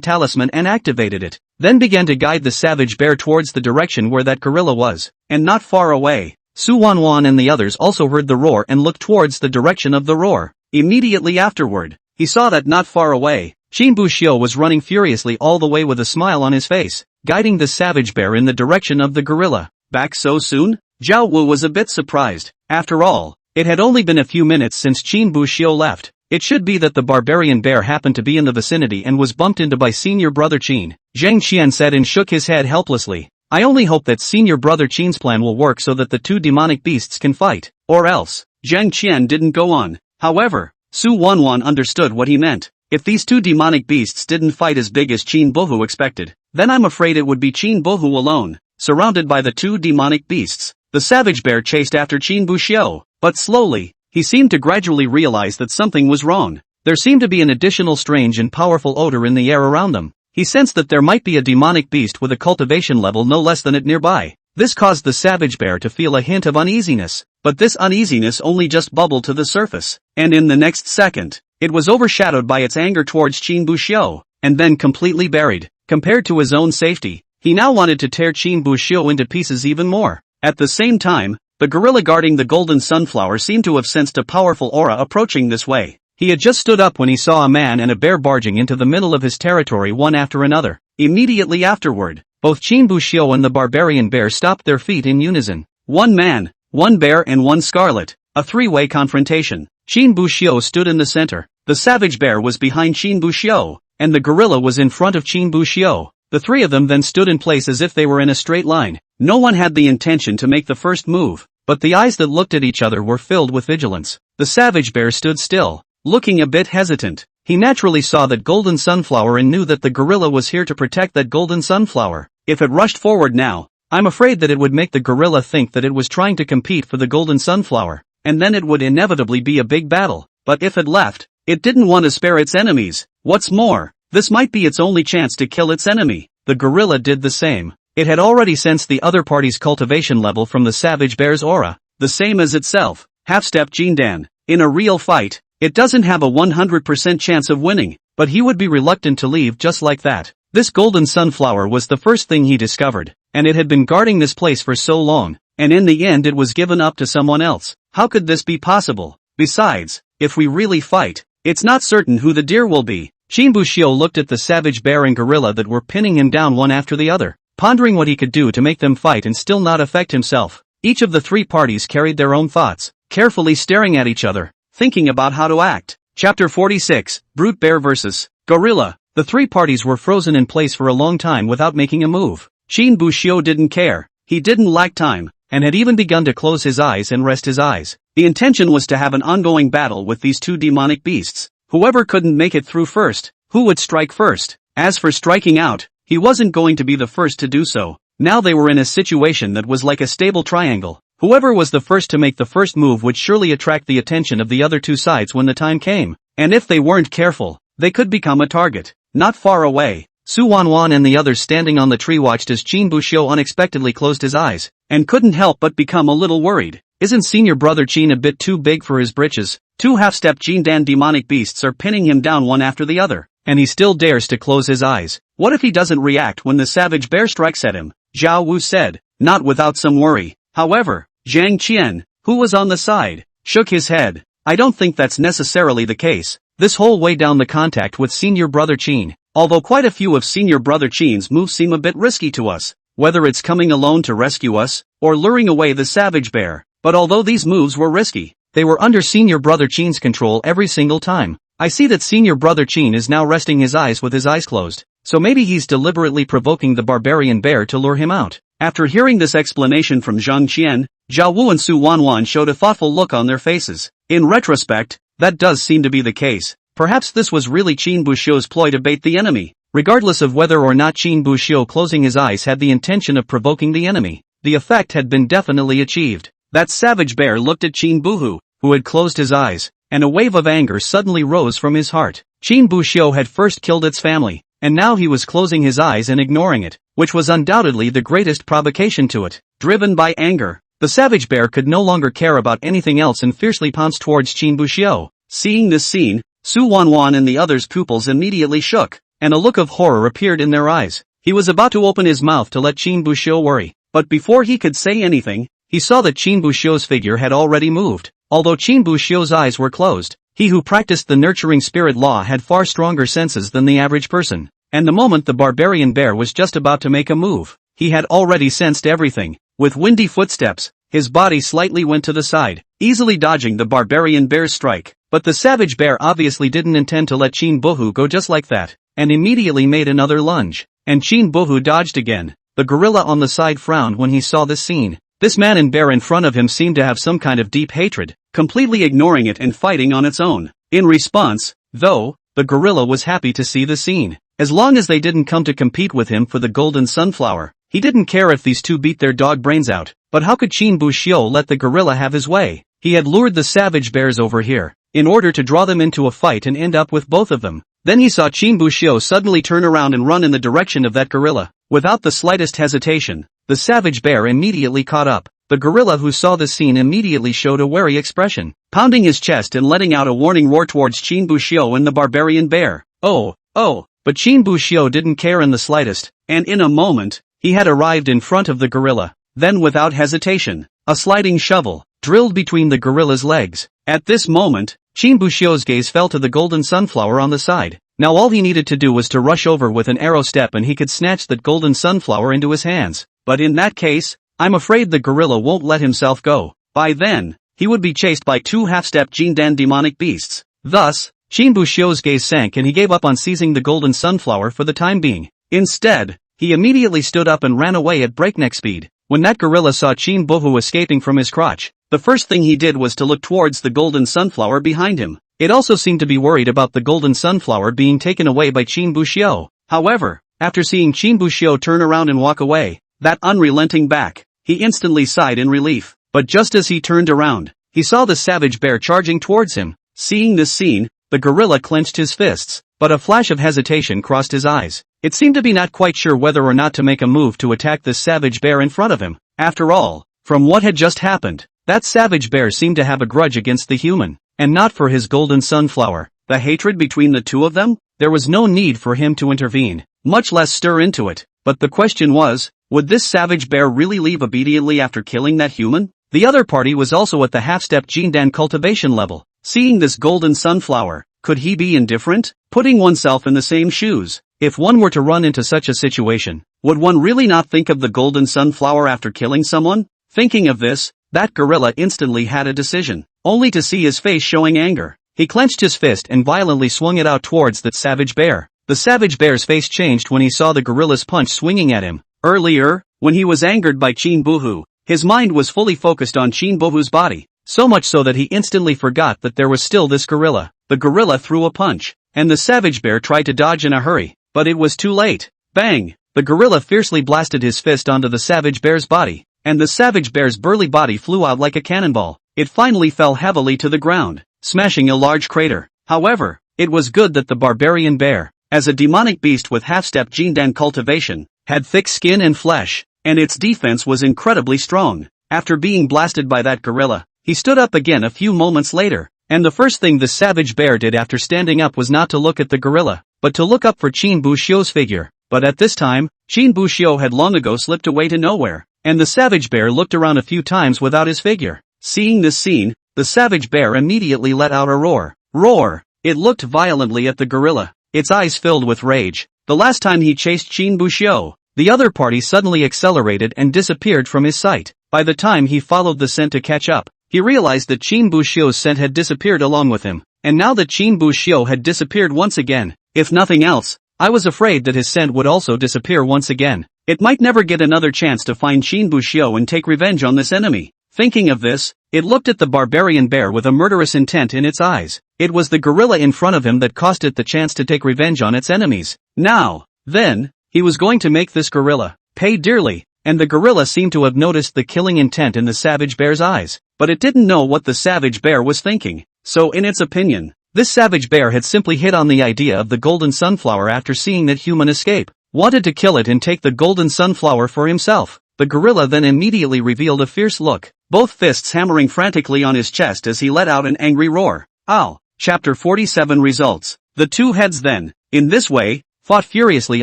talisman and activated it, then began to guide the savage bear towards the direction where that gorilla was, and not far away. Su Wanwan and the others also heard the roar and looked towards the direction of the roar. Immediately afterward, he saw that not far away, Qin Buxiu was running furiously all the way with a smile on his face, guiding the savage bear in the direction of the gorilla. Back so soon? Zhao Wu was a bit surprised. After all, it had only been a few minutes since Qin Buxiu left. It should be that the barbarian bear happened to be in the vicinity and was bumped into by senior brother Qin. Zhang Qian said and shook his head helplessly. I only hope that senior brother Qin's plan will work so that the two demonic beasts can fight, or else. Zhang Qian didn't go on. However, Su Wanwan understood what he meant. If these two demonic beasts didn't fight as big as Qin Buhu expected, then I'm afraid it would be Qin Buhu alone, surrounded by the two demonic beasts. The savage bear chased after Qin Buxiu, but slowly, he seemed to gradually realize that something was wrong. There seemed to be an additional strange and powerful odor in the air around them. He sensed that there might be a demonic beast with a cultivation level no less than it nearby. This caused the savage bear to feel a hint of uneasiness, but this uneasiness only just bubbled to the surface, and in the next second, it was overshadowed by its anger towards Qin Buxiu, and then completely buried. Compared to his own safety, he now wanted to tear Qin Buxiu into pieces even more. At the same time, the gorilla guarding the golden sunflower seemed to have sensed a powerful aura approaching this way. He had just stood up when he saw a man and a bear barging into the middle of his territory one after another. Immediately afterward, both Qin Buxiu and the barbarian bear stopped their feet in unison. One man, one bear and one scarlet. A three-way confrontation. Qin Buxiu stood in the center. The savage bear was behind Qin Buxiu, and the gorilla was in front of Qin Buxiu. The three of them then stood in place as if they were in a straight line. No one had the intention to make the first move, but the eyes that looked at each other were filled with vigilance. The savage bear stood still, looking a bit hesitant. He naturally saw that golden sunflower and knew that the gorilla was here to protect that golden sunflower. If it rushed forward now, I'm afraid that it would make the gorilla think that it was trying to compete for the golden sunflower, and then it would inevitably be a big battle. But if it left, it didn't want to spare its enemies. What's more, this might be its only chance to kill its enemy. The gorilla did the same. It had already sensed the other party's cultivation level from the savage bear's aura, the same as itself. Half-step Jindan. In a real fight, it doesn't have a 100% chance of winning, but he would be reluctant to leave just like that. This golden sunflower was the first thing he discovered, and it had been guarding this place for so long, and in the end it was given up to someone else. How could this be possible? Besides, if we really fight, it's not certain who the deer will be. Qin Buxiu looked at the savage bear and gorilla that were pinning him down one after the other, pondering what he could do to make them fight and still not affect himself. Each of the three parties carried their own thoughts, carefully staring at each other, thinking about how to act. Chapter 46, Brute Bear vs. Gorilla. The three parties were frozen in place for a long time without making a move. Qin Buxiu didn't care. He didn't lack time, and had even begun to close his eyes and rest his eyes. The intention was to have an ongoing battle with these two demonic beasts. Whoever couldn't make it through first, who would strike first? As for striking out, he wasn't going to be the first to do so. Now they were in a situation that was like a stable triangle. Whoever was the first to make the first move would surely attract the attention of the other two sides when the time came. And if they weren't careful, they could become a target. Not far away, Su Wanwan and the others standing on the tree watched as Qin Buxiu unexpectedly closed his eyes, and couldn't help but become a little worried. Isn't senior brother Qin a bit too big for his britches? Two half-step Jindan demonic beasts are pinning him down one after the other, and he still dares to close his eyes. What if he doesn't react when the savage bear strikes at him? Zhao Wu said, not without some worry. However, Zhang Qian, who was on the side, shook his head. I don't think that's necessarily the case. This whole way down the contact with senior brother Qin, although quite a few of senior brother Qin's moves seem a bit risky to us, whether it's coming alone to rescue us, or luring away the savage bear. But although these moves were risky, they were under senior brother Qin's control every single time. I see that senior brother Qin is now resting his eyes with his eyes closed, so maybe he's deliberately provoking the barbarian bear to lure him out. After hearing this explanation from Zhang Qian, Zhao Wu and Su Wanwan showed a thoughtful look on their faces. In retrospect, that does seem to be the case. Perhaps this was really Qin Buxiu's ploy to bait the enemy. Regardless of whether or not Qin Buxiu closing his eyes had the intention of provoking the enemy, the effect had been definitely achieved. That savage bear looked at Qin Buhu, who had closed his eyes, and a wave of anger suddenly rose from his heart. Qin Buxiu had first killed its family, and now he was closing his eyes and ignoring it, which was undoubtedly the greatest provocation to it. Driven by anger, the savage bear could no longer care about anything else and fiercely pounced towards Qin Buxiu. Seeing this scene, Su Wanwan and the others' pupils immediately shook, and a look of horror appeared in their eyes. He was about to open his mouth to let Qin Buxiu worry, but before he could say anything, he saw that Qin Buxiu's figure had already moved. Although Qin Buxiu's eyes were closed, he who practiced the nurturing spirit law had far stronger senses than the average person. And the moment the barbarian bear was just about to make a move, he had already sensed everything. With windy footsteps, his body slightly went to the side, easily dodging the barbarian bear's strike. But the savage bear obviously didn't intend to let Qin Buhu go just like that, and immediately made another lunge. And Qin Buhu dodged again. The gorilla on the side frowned when he saw this scene. This man and bear in front of him seemed to have some kind of deep hatred, completely ignoring it and fighting on its own. In response, though, the gorilla was happy to see the scene. As long as they didn't come to compete with him for the golden sunflower, he didn't care if these two beat their dog brains out. But how could Qin Buxiu let the gorilla have his way? He had lured the savage bears over here, in order to draw them into a fight and end up with both of them. Then he saw Qin Buxiu suddenly turn around and run in the direction of that gorilla. Without the slightest hesitation, the savage bear immediately caught up. The gorilla who saw the scene immediately showed a wary expression, pounding his chest and letting out a warning roar towards Qin Buxiu and the barbarian bear. Oh! But Qin Buxiu didn't care in the slightest, and in a moment, he had arrived in front of the gorilla. Then without hesitation, a sliding shovel drilled between the gorilla's legs. At this moment, Qin Buxiu's gaze fell to the golden sunflower on the side. Now all he needed to do was to rush over with an arrow step and he could snatch that golden sunflower into his hands. But in that case, I'm afraid the gorilla won't let himself go. By then, he would be chased by two half-step Jindan demonic beasts. Thus, Qin Buxiu's gaze sank and he gave up on seizing the golden sunflower for the time being. Instead, he immediately stood up and ran away at breakneck speed. When that gorilla saw Qin Buhu escaping from his crotch, the first thing he did was to look towards the golden sunflower behind him. It also seemed to be worried about the golden sunflower being taken away by Qin Buxiu. However, after seeing Qin Buxiu turn around and walk away, that unrelenting back, he instantly sighed in relief. But just as he turned around, he saw the savage bear charging towards him. Seeing this scene, the gorilla clenched his fists, but a flash of hesitation crossed his eyes. It seemed to be not quite sure whether or not to make a move to attack this savage bear in front of him. After all, from what had just happened, that savage bear seemed to have a grudge against the human, and not for his golden sunflower. The hatred between the two of them? There was no need for him to intervene, much less stir into it. But the question was, would this savage bear really leave obediently after killing that human? The other party was also at the half-step Jindan cultivation level. Seeing this golden sunflower, could he be indifferent? Putting oneself in the same shoes, if one were to run into such a situation, would one really not think of the golden sunflower after killing someone? Thinking of this, that gorilla instantly had a decision, only to see his face showing anger. He clenched his fist and violently swung it out towards the savage bear. The savage bear's face changed when he saw the gorilla's punch swinging at him. Earlier, when he was angered by Qin Buhu, his mind was fully focused on Qin Buhu's body, so much so that he instantly forgot that there was still this gorilla. the gorilla threw a punch, and the savage bear tried to dodge in a hurry, but it was too late. Bang! The gorilla fiercely blasted his fist onto the savage bear's body, and the savage bear's burly body flew out like a cannonball. It finally fell heavily to the ground, smashing a large crater. However, it was good that the barbarian bear, as a demonic beast with half-step Jindan cultivation, had thick skin and flesh, and its defense was incredibly strong. After being blasted by that gorilla, he stood up again a few moments later, and the first thing the savage bear did after standing up was not to look at the gorilla, but to look up for Qin Buxiu's figure. But at this time, Qin Buxiu had long ago slipped away to nowhere, and the savage bear looked around a few times without his figure. Seeing this scene, the savage bear immediately let out a roar. Roar! It looked violently at the gorilla, its eyes filled with rage. The last time he chased Qin Buxiu, the other party suddenly accelerated and disappeared from his sight. By the time he followed the scent to catch up, he realized that Qin Buxiu's scent had disappeared along with him, and now that Qin Buxiu had disappeared once again, if nothing else, I was afraid that his scent would also disappear once again. It might never get another chance to find Qin Buxiu and take revenge on this enemy. Thinking of this, it looked at the barbarian bear with a murderous intent in its eyes. It was the gorilla in front of him that cost it the chance to take revenge on its enemies. Now, then, he was going to make this gorilla pay dearly, and the gorilla seemed to have noticed the killing intent in the savage bear's eyes, but it didn't know what the savage bear was thinking. So in its opinion, this savage bear had simply hit on the idea of the golden sunflower after seeing that human escape, wanted to kill it and take the golden sunflower for himself. The gorilla then immediately revealed a fierce look, both fists hammering frantically on his chest as he let out an angry roar. Ow! Chapter 47 Results. The two heads then, in this way, fought furiously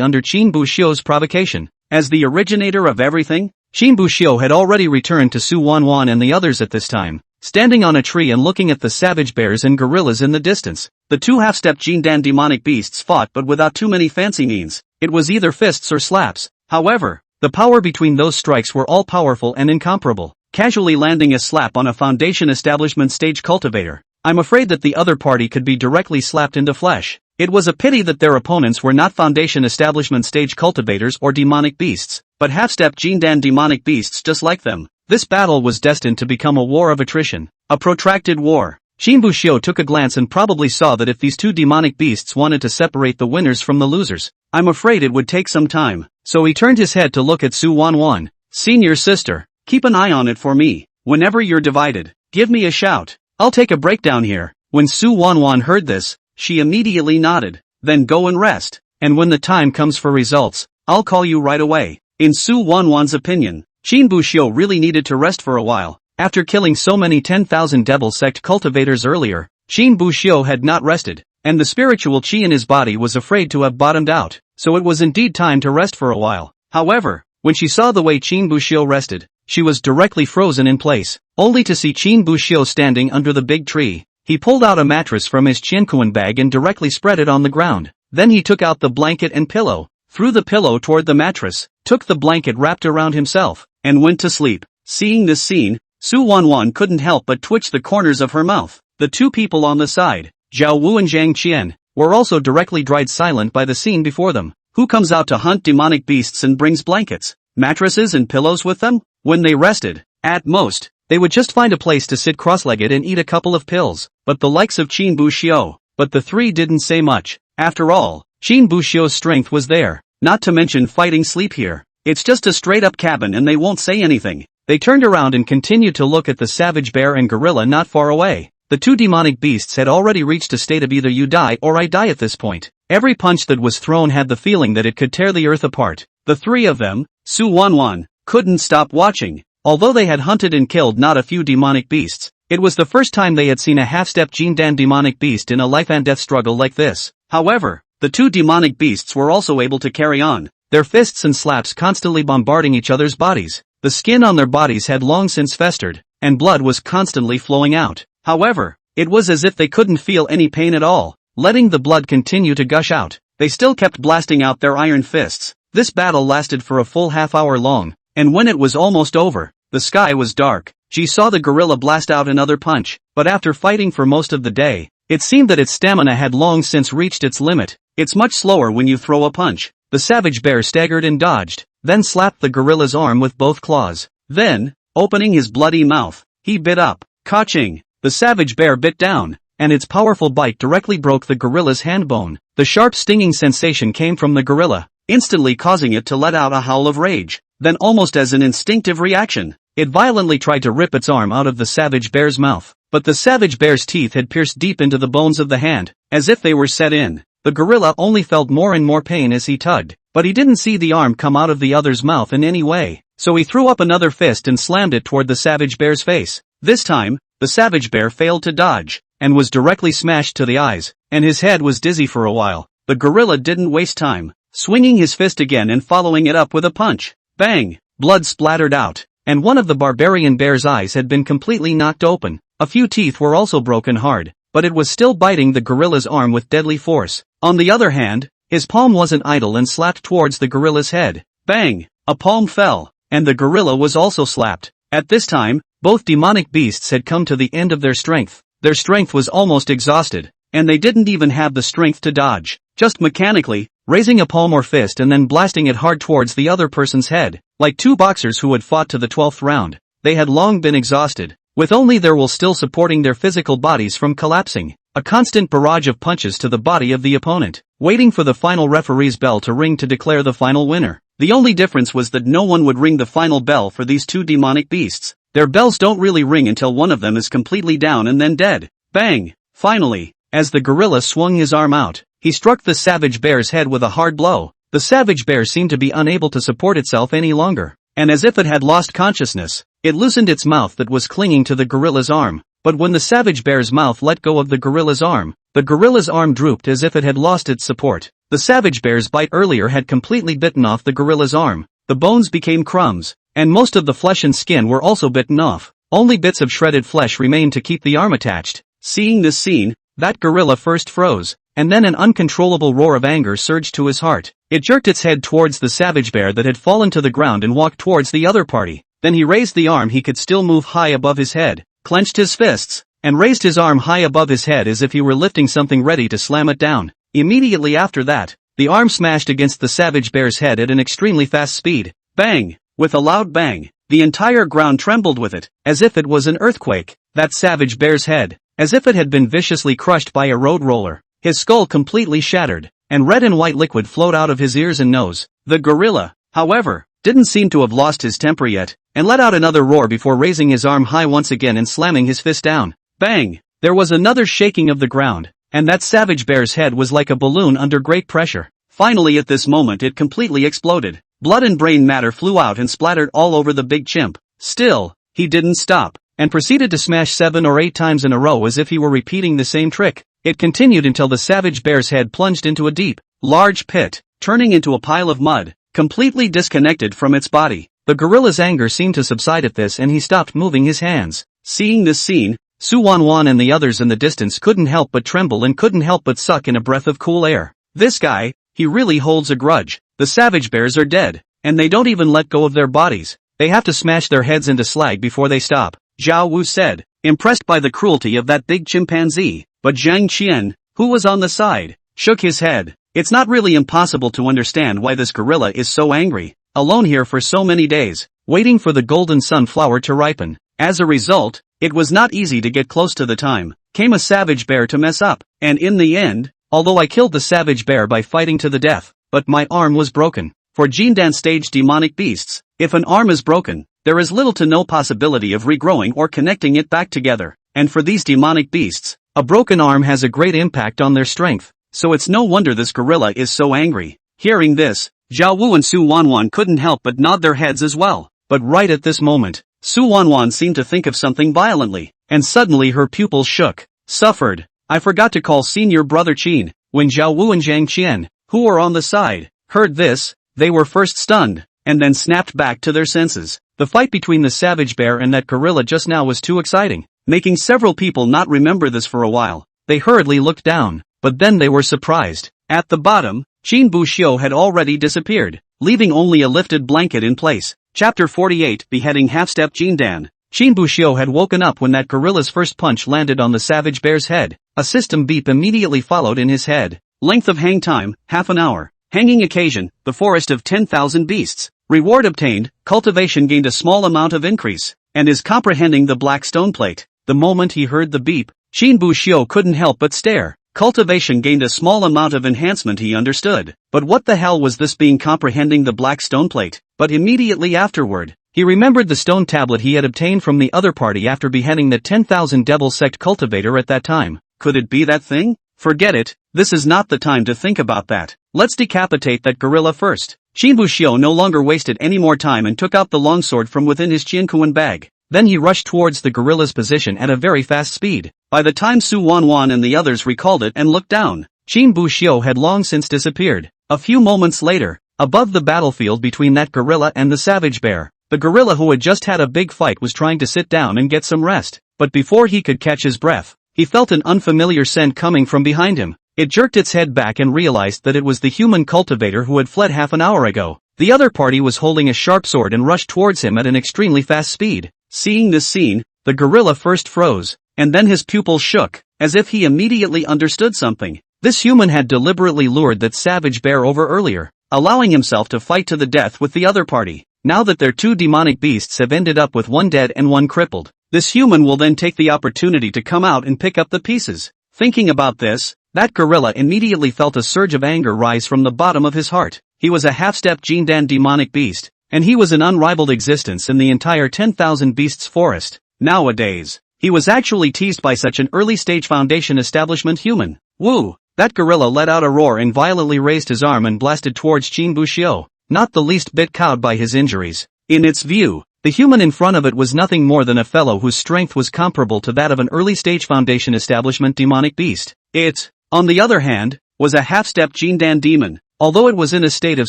under Qin Buxiu's provocation. As the originator of everything, Qin Buxiu had already returned to Su Wanwan and the others at this time, standing on a tree and looking at the savage bears and gorillas in the distance. The two half-step Jindan demonic beasts fought but without too many fancy means. It was either fists or slaps. However, the power between those strikes were all powerful and incomparable. Casually landing a slap on a foundation establishment stage cultivator, I'm afraid that the other party could be directly slapped into flesh. It was a pity that their opponents were not foundation establishment stage cultivators or demonic beasts, but half-step Jindan demonic beasts just like them. This battle was destined to become a war of attrition, a protracted war. Qin Buxiu took a glance and probably saw that if these two demonic beasts wanted to separate the winners from the losers, I'm afraid it would take some time. So he turned his head to look at Su Wanwan. Senior sister, keep an eye on it for me. Whenever you're divided, give me a shout. I'll take a break down here. When Su Wanwan heard this, she immediately nodded. Then go and rest, and when the time comes for results, I'll call you right away. In Su Wanwan's opinion, Qin Buxiu really needed to rest for a while. After killing so many 10,000 devil sect cultivators earlier, Qin Buxiu had not rested, and the spiritual qi in his body was afraid to have bottomed out, so it was indeed time to rest for a while. However, when she saw the way Qin Buxiu rested, she was directly frozen in place, only to see Qin Buxiu standing under the big tree. He pulled out a mattress from his Qiankuan bag and directly spread it on the ground. Then he took out the blanket and pillow, threw the pillow toward the mattress, took the blanket wrapped around himself, and went to sleep. Seeing this scene, Su Wanwan couldn't help but twitch the corners of her mouth. The two people on the side, Zhao Wu and Zhang Qian, were also directly dried silent by the scene before them. Who comes out to hunt demonic beasts and brings blankets, mattresses and pillows with them? When they rested, at most, they would just find a place to sit cross-legged and eat a couple of pills, but the likes of Qin Buxiu. But the three didn't say much. After all, Qin Buxiu's strength was there, not to mention fighting sleep here. It's just a straight-up cabin and they won't say anything. They turned around and continued to look at the savage bear and gorilla not far away. The two demonic beasts had already reached a state of either you die or I die at this point. Every punch that was thrown had the feeling that it could tear the earth apart. The three of them, Su Wanwan, couldn't stop watching. Although they had hunted and killed not a few demonic beasts, it was the first time they had seen a half-step Jindan demonic beast in a life-and-death struggle like this. However, the two demonic beasts were also able to carry on, their fists and slaps constantly bombarding each other's bodies. The skin on their bodies had long since festered, and blood was constantly flowing out. However, it was as if they couldn't feel any pain at all, letting the blood continue to gush out. They still kept blasting out their iron fists. This battle lasted for a full half-hour long, and when it was almost over, the sky was dark. She saw the gorilla blast out another punch, but after fighting for most of the day, it seemed that its stamina had long since reached its limit. It's much slower when you throw a punch. The savage bear staggered and dodged, then slapped the gorilla's arm with both claws. Then, opening his bloody mouth, he bit up. Ka-ching! The savage bear bit down, and its powerful bite directly broke the gorilla's hand bone. The sharp stinging sensation came from the gorilla, instantly causing it to let out a howl of rage. Then, almost as an instinctive reaction, it violently tried to rip its arm out of the savage bear's mouth. But the savage bear's teeth had pierced deep into the bones of the hand, as if they were set in. The gorilla only felt more and more pain as he tugged, but he didn't see the arm come out of the other's mouth in any way. So he threw up another fist and slammed it toward the savage bear's face. This time, the savage bear failed to dodge, and was directly smashed to the eyes, and his head was dizzy for a while. The gorilla didn't waste time, swinging his fist again and following it up with a punch. Bang! Blood splattered out, and one of the barbarian bear's eyes had been completely knocked open. A few teeth were also broken hard, but it was still biting the gorilla's arm with deadly force. On the other hand, his palm wasn't idle and slapped towards the gorilla's head. Bang! A palm fell, and the gorilla was also slapped. At this time, both demonic beasts had come to the end of their strength. Their strength was almost exhausted, and they didn't even have the strength to dodge. Just mechanically, raising a palm or fist and then blasting it hard towards the other person's head. Like two boxers who had fought to the 12th round, they had long been exhausted, with only their will still supporting their physical bodies from collapsing. A constant barrage of punches to the body of the opponent, waiting for the final referee's bell to ring to declare the final winner. The only difference was that no one would ring the final bell for these two demonic beasts. Their bells don't really ring until one of them is completely down and then dead. Bang! Finally, as the gorilla swung his arm out, he struck the savage bear's head with a hard blow. The savage bear seemed to be unable to support itself any longer, and as if it had lost consciousness, it loosened its mouth that was clinging to the gorilla's arm. But when the savage bear's mouth let go of the gorilla's arm drooped as if it had lost its support. The savage bear's bite earlier had completely bitten off the gorilla's arm. The bones became crumbs, and most of the flesh and skin were also bitten off. Only bits of shredded flesh remained to keep the arm attached. Seeing this scene, that gorilla first froze, and then an uncontrollable roar of anger surged to his heart. It jerked its head towards the savage bear that had fallen to the ground and walked towards the other party. Then he raised the arm he could still move high above his head, clenched his fists, and raised his arm high above his head as if he were lifting something ready to slam it down. Immediately after that, the arm smashed against the savage bear's head at an extremely fast speed. Bang! With a loud bang, the entire ground trembled with it, as if it was an earthquake. That savage bear's head, as if it had been viciously crushed by a road roller. His skull completely shattered, and red and white liquid flowed out of his ears and nose. The gorilla, however, didn't seem to have lost his temper yet, and let out another roar before raising his arm high once again and slamming his fist down. Bang! There was another shaking of the ground, and that savage bear's head was like a balloon under great pressure. Finally, at this moment, it completely exploded. Blood and brain matter flew out and splattered all over the big chimp. Still, he didn't stop, and proceeded to smash 7 or 8 times in a row as if he were repeating the same trick. It continued until the savage bear's head plunged into a deep, large pit, turning into a pile of mud, completely disconnected from its body. The gorilla's anger seemed to subside at this and he stopped moving his hands. Seeing this scene, Su Wanwan and the others in the distance couldn't help but tremble and couldn't help but suck in a breath of cool air. This guy, he really holds a grudge. The savage bears are dead, and they don't even let go of their bodies. They have to smash their heads into slag before they stop, Zhao Wu said, impressed by the cruelty of that big chimpanzee. But Zhang Qian, who was on the side, shook his head. It's not really impossible to understand why this gorilla is so angry, alone here for so many days, waiting for the golden sunflower to ripen. As a result, it was not easy to get close to the time. Came a savage bear to mess up, and in the end, although I killed the savage bear by fighting to the death, but my arm was broken. For Jindan stage demonic beasts, if an arm is broken, there is little to no possibility of regrowing or connecting it back together. And for these demonic beasts, a broken arm has a great impact on their strength. So it's no wonder this gorilla is so angry. Hearing this, Zhao Wu and Su Wanwan couldn't help but nod their heads as well. But right at this moment, Su Wanwan seemed to think of something violently, and suddenly her pupils shook. Suffered. I forgot to call senior brother Qin. When Zhao Wu and Zhang Qian, who were on the side, heard this, they were first stunned, and then snapped back to their senses. The fight between the savage bear and that gorilla just now was too exciting, making several people not remember this for a while. They hurriedly looked down, but then they were surprised. At the bottom, Qin Buxiu had already disappeared, leaving only a lifted blanket in place. Chapter 48, Beheading Half-Step Jindan. Qin Buxiu had woken up when that gorilla's first punch landed on the savage bear's head. A system beep immediately followed in his head. Length of hang time, half an hour. Hanging occasion, the forest of 10,000 beasts. Reward obtained, cultivation gained a small amount of increase, and is comprehending the black stone plate. The moment he heard the beep, Shin Bushio couldn't help but stare. Cultivation gained a small amount of enhancement, he understood. But what the hell was this being comprehending the black stone plate? But immediately afterward, he remembered the stone tablet he had obtained from the other party after beheading the 10,000 devil sect cultivator at that time. Could it be that thing? Forget it, this is not the time to think about that. Let's decapitate that gorilla first. Shin Bushio no longer wasted any more time and took out the longsword from within his Jiankuan bag. Then he rushed towards the gorilla's position at a very fast speed. By the time Su Wanwan and the others recalled it and looked down, Shin Bushio had long since disappeared. A few moments later, above the battlefield between that gorilla and the savage bear, the gorilla who had just had a big fight was trying to sit down and get some rest. But before he could catch his breath, he felt an unfamiliar scent coming from behind him. It jerked its head back and realized that it was the human cultivator who had fled half an hour ago. The other party was holding a sharp sword and rushed towards him at an extremely fast speed. Seeing this scene, the gorilla first froze, and then his pupils shook, as if he immediately understood something. This human had deliberately lured that savage bear over earlier, allowing himself to fight to the death with the other party. Now that their two demonic beasts have ended up with one dead and one crippled, this human will then take the opportunity to come out and pick up the pieces. Thinking about this, that gorilla immediately felt a surge of anger rise from the bottom of his heart. He was a half-step Jindan demonic beast, and he was an unrivaled existence in the entire 10,000 beasts forest. Nowadays, he was actually teased by such an early-stage foundation establishment human. Woo! That gorilla let out a roar and violently raised his arm and blasted towards Shin Bushio, not the least bit cowed by his injuries. In its view, the human in front of it was nothing more than a fellow whose strength was comparable to that of an early-stage foundation establishment demonic beast. It, on the other hand, was a half-step Jindan demon. Although it was in a state of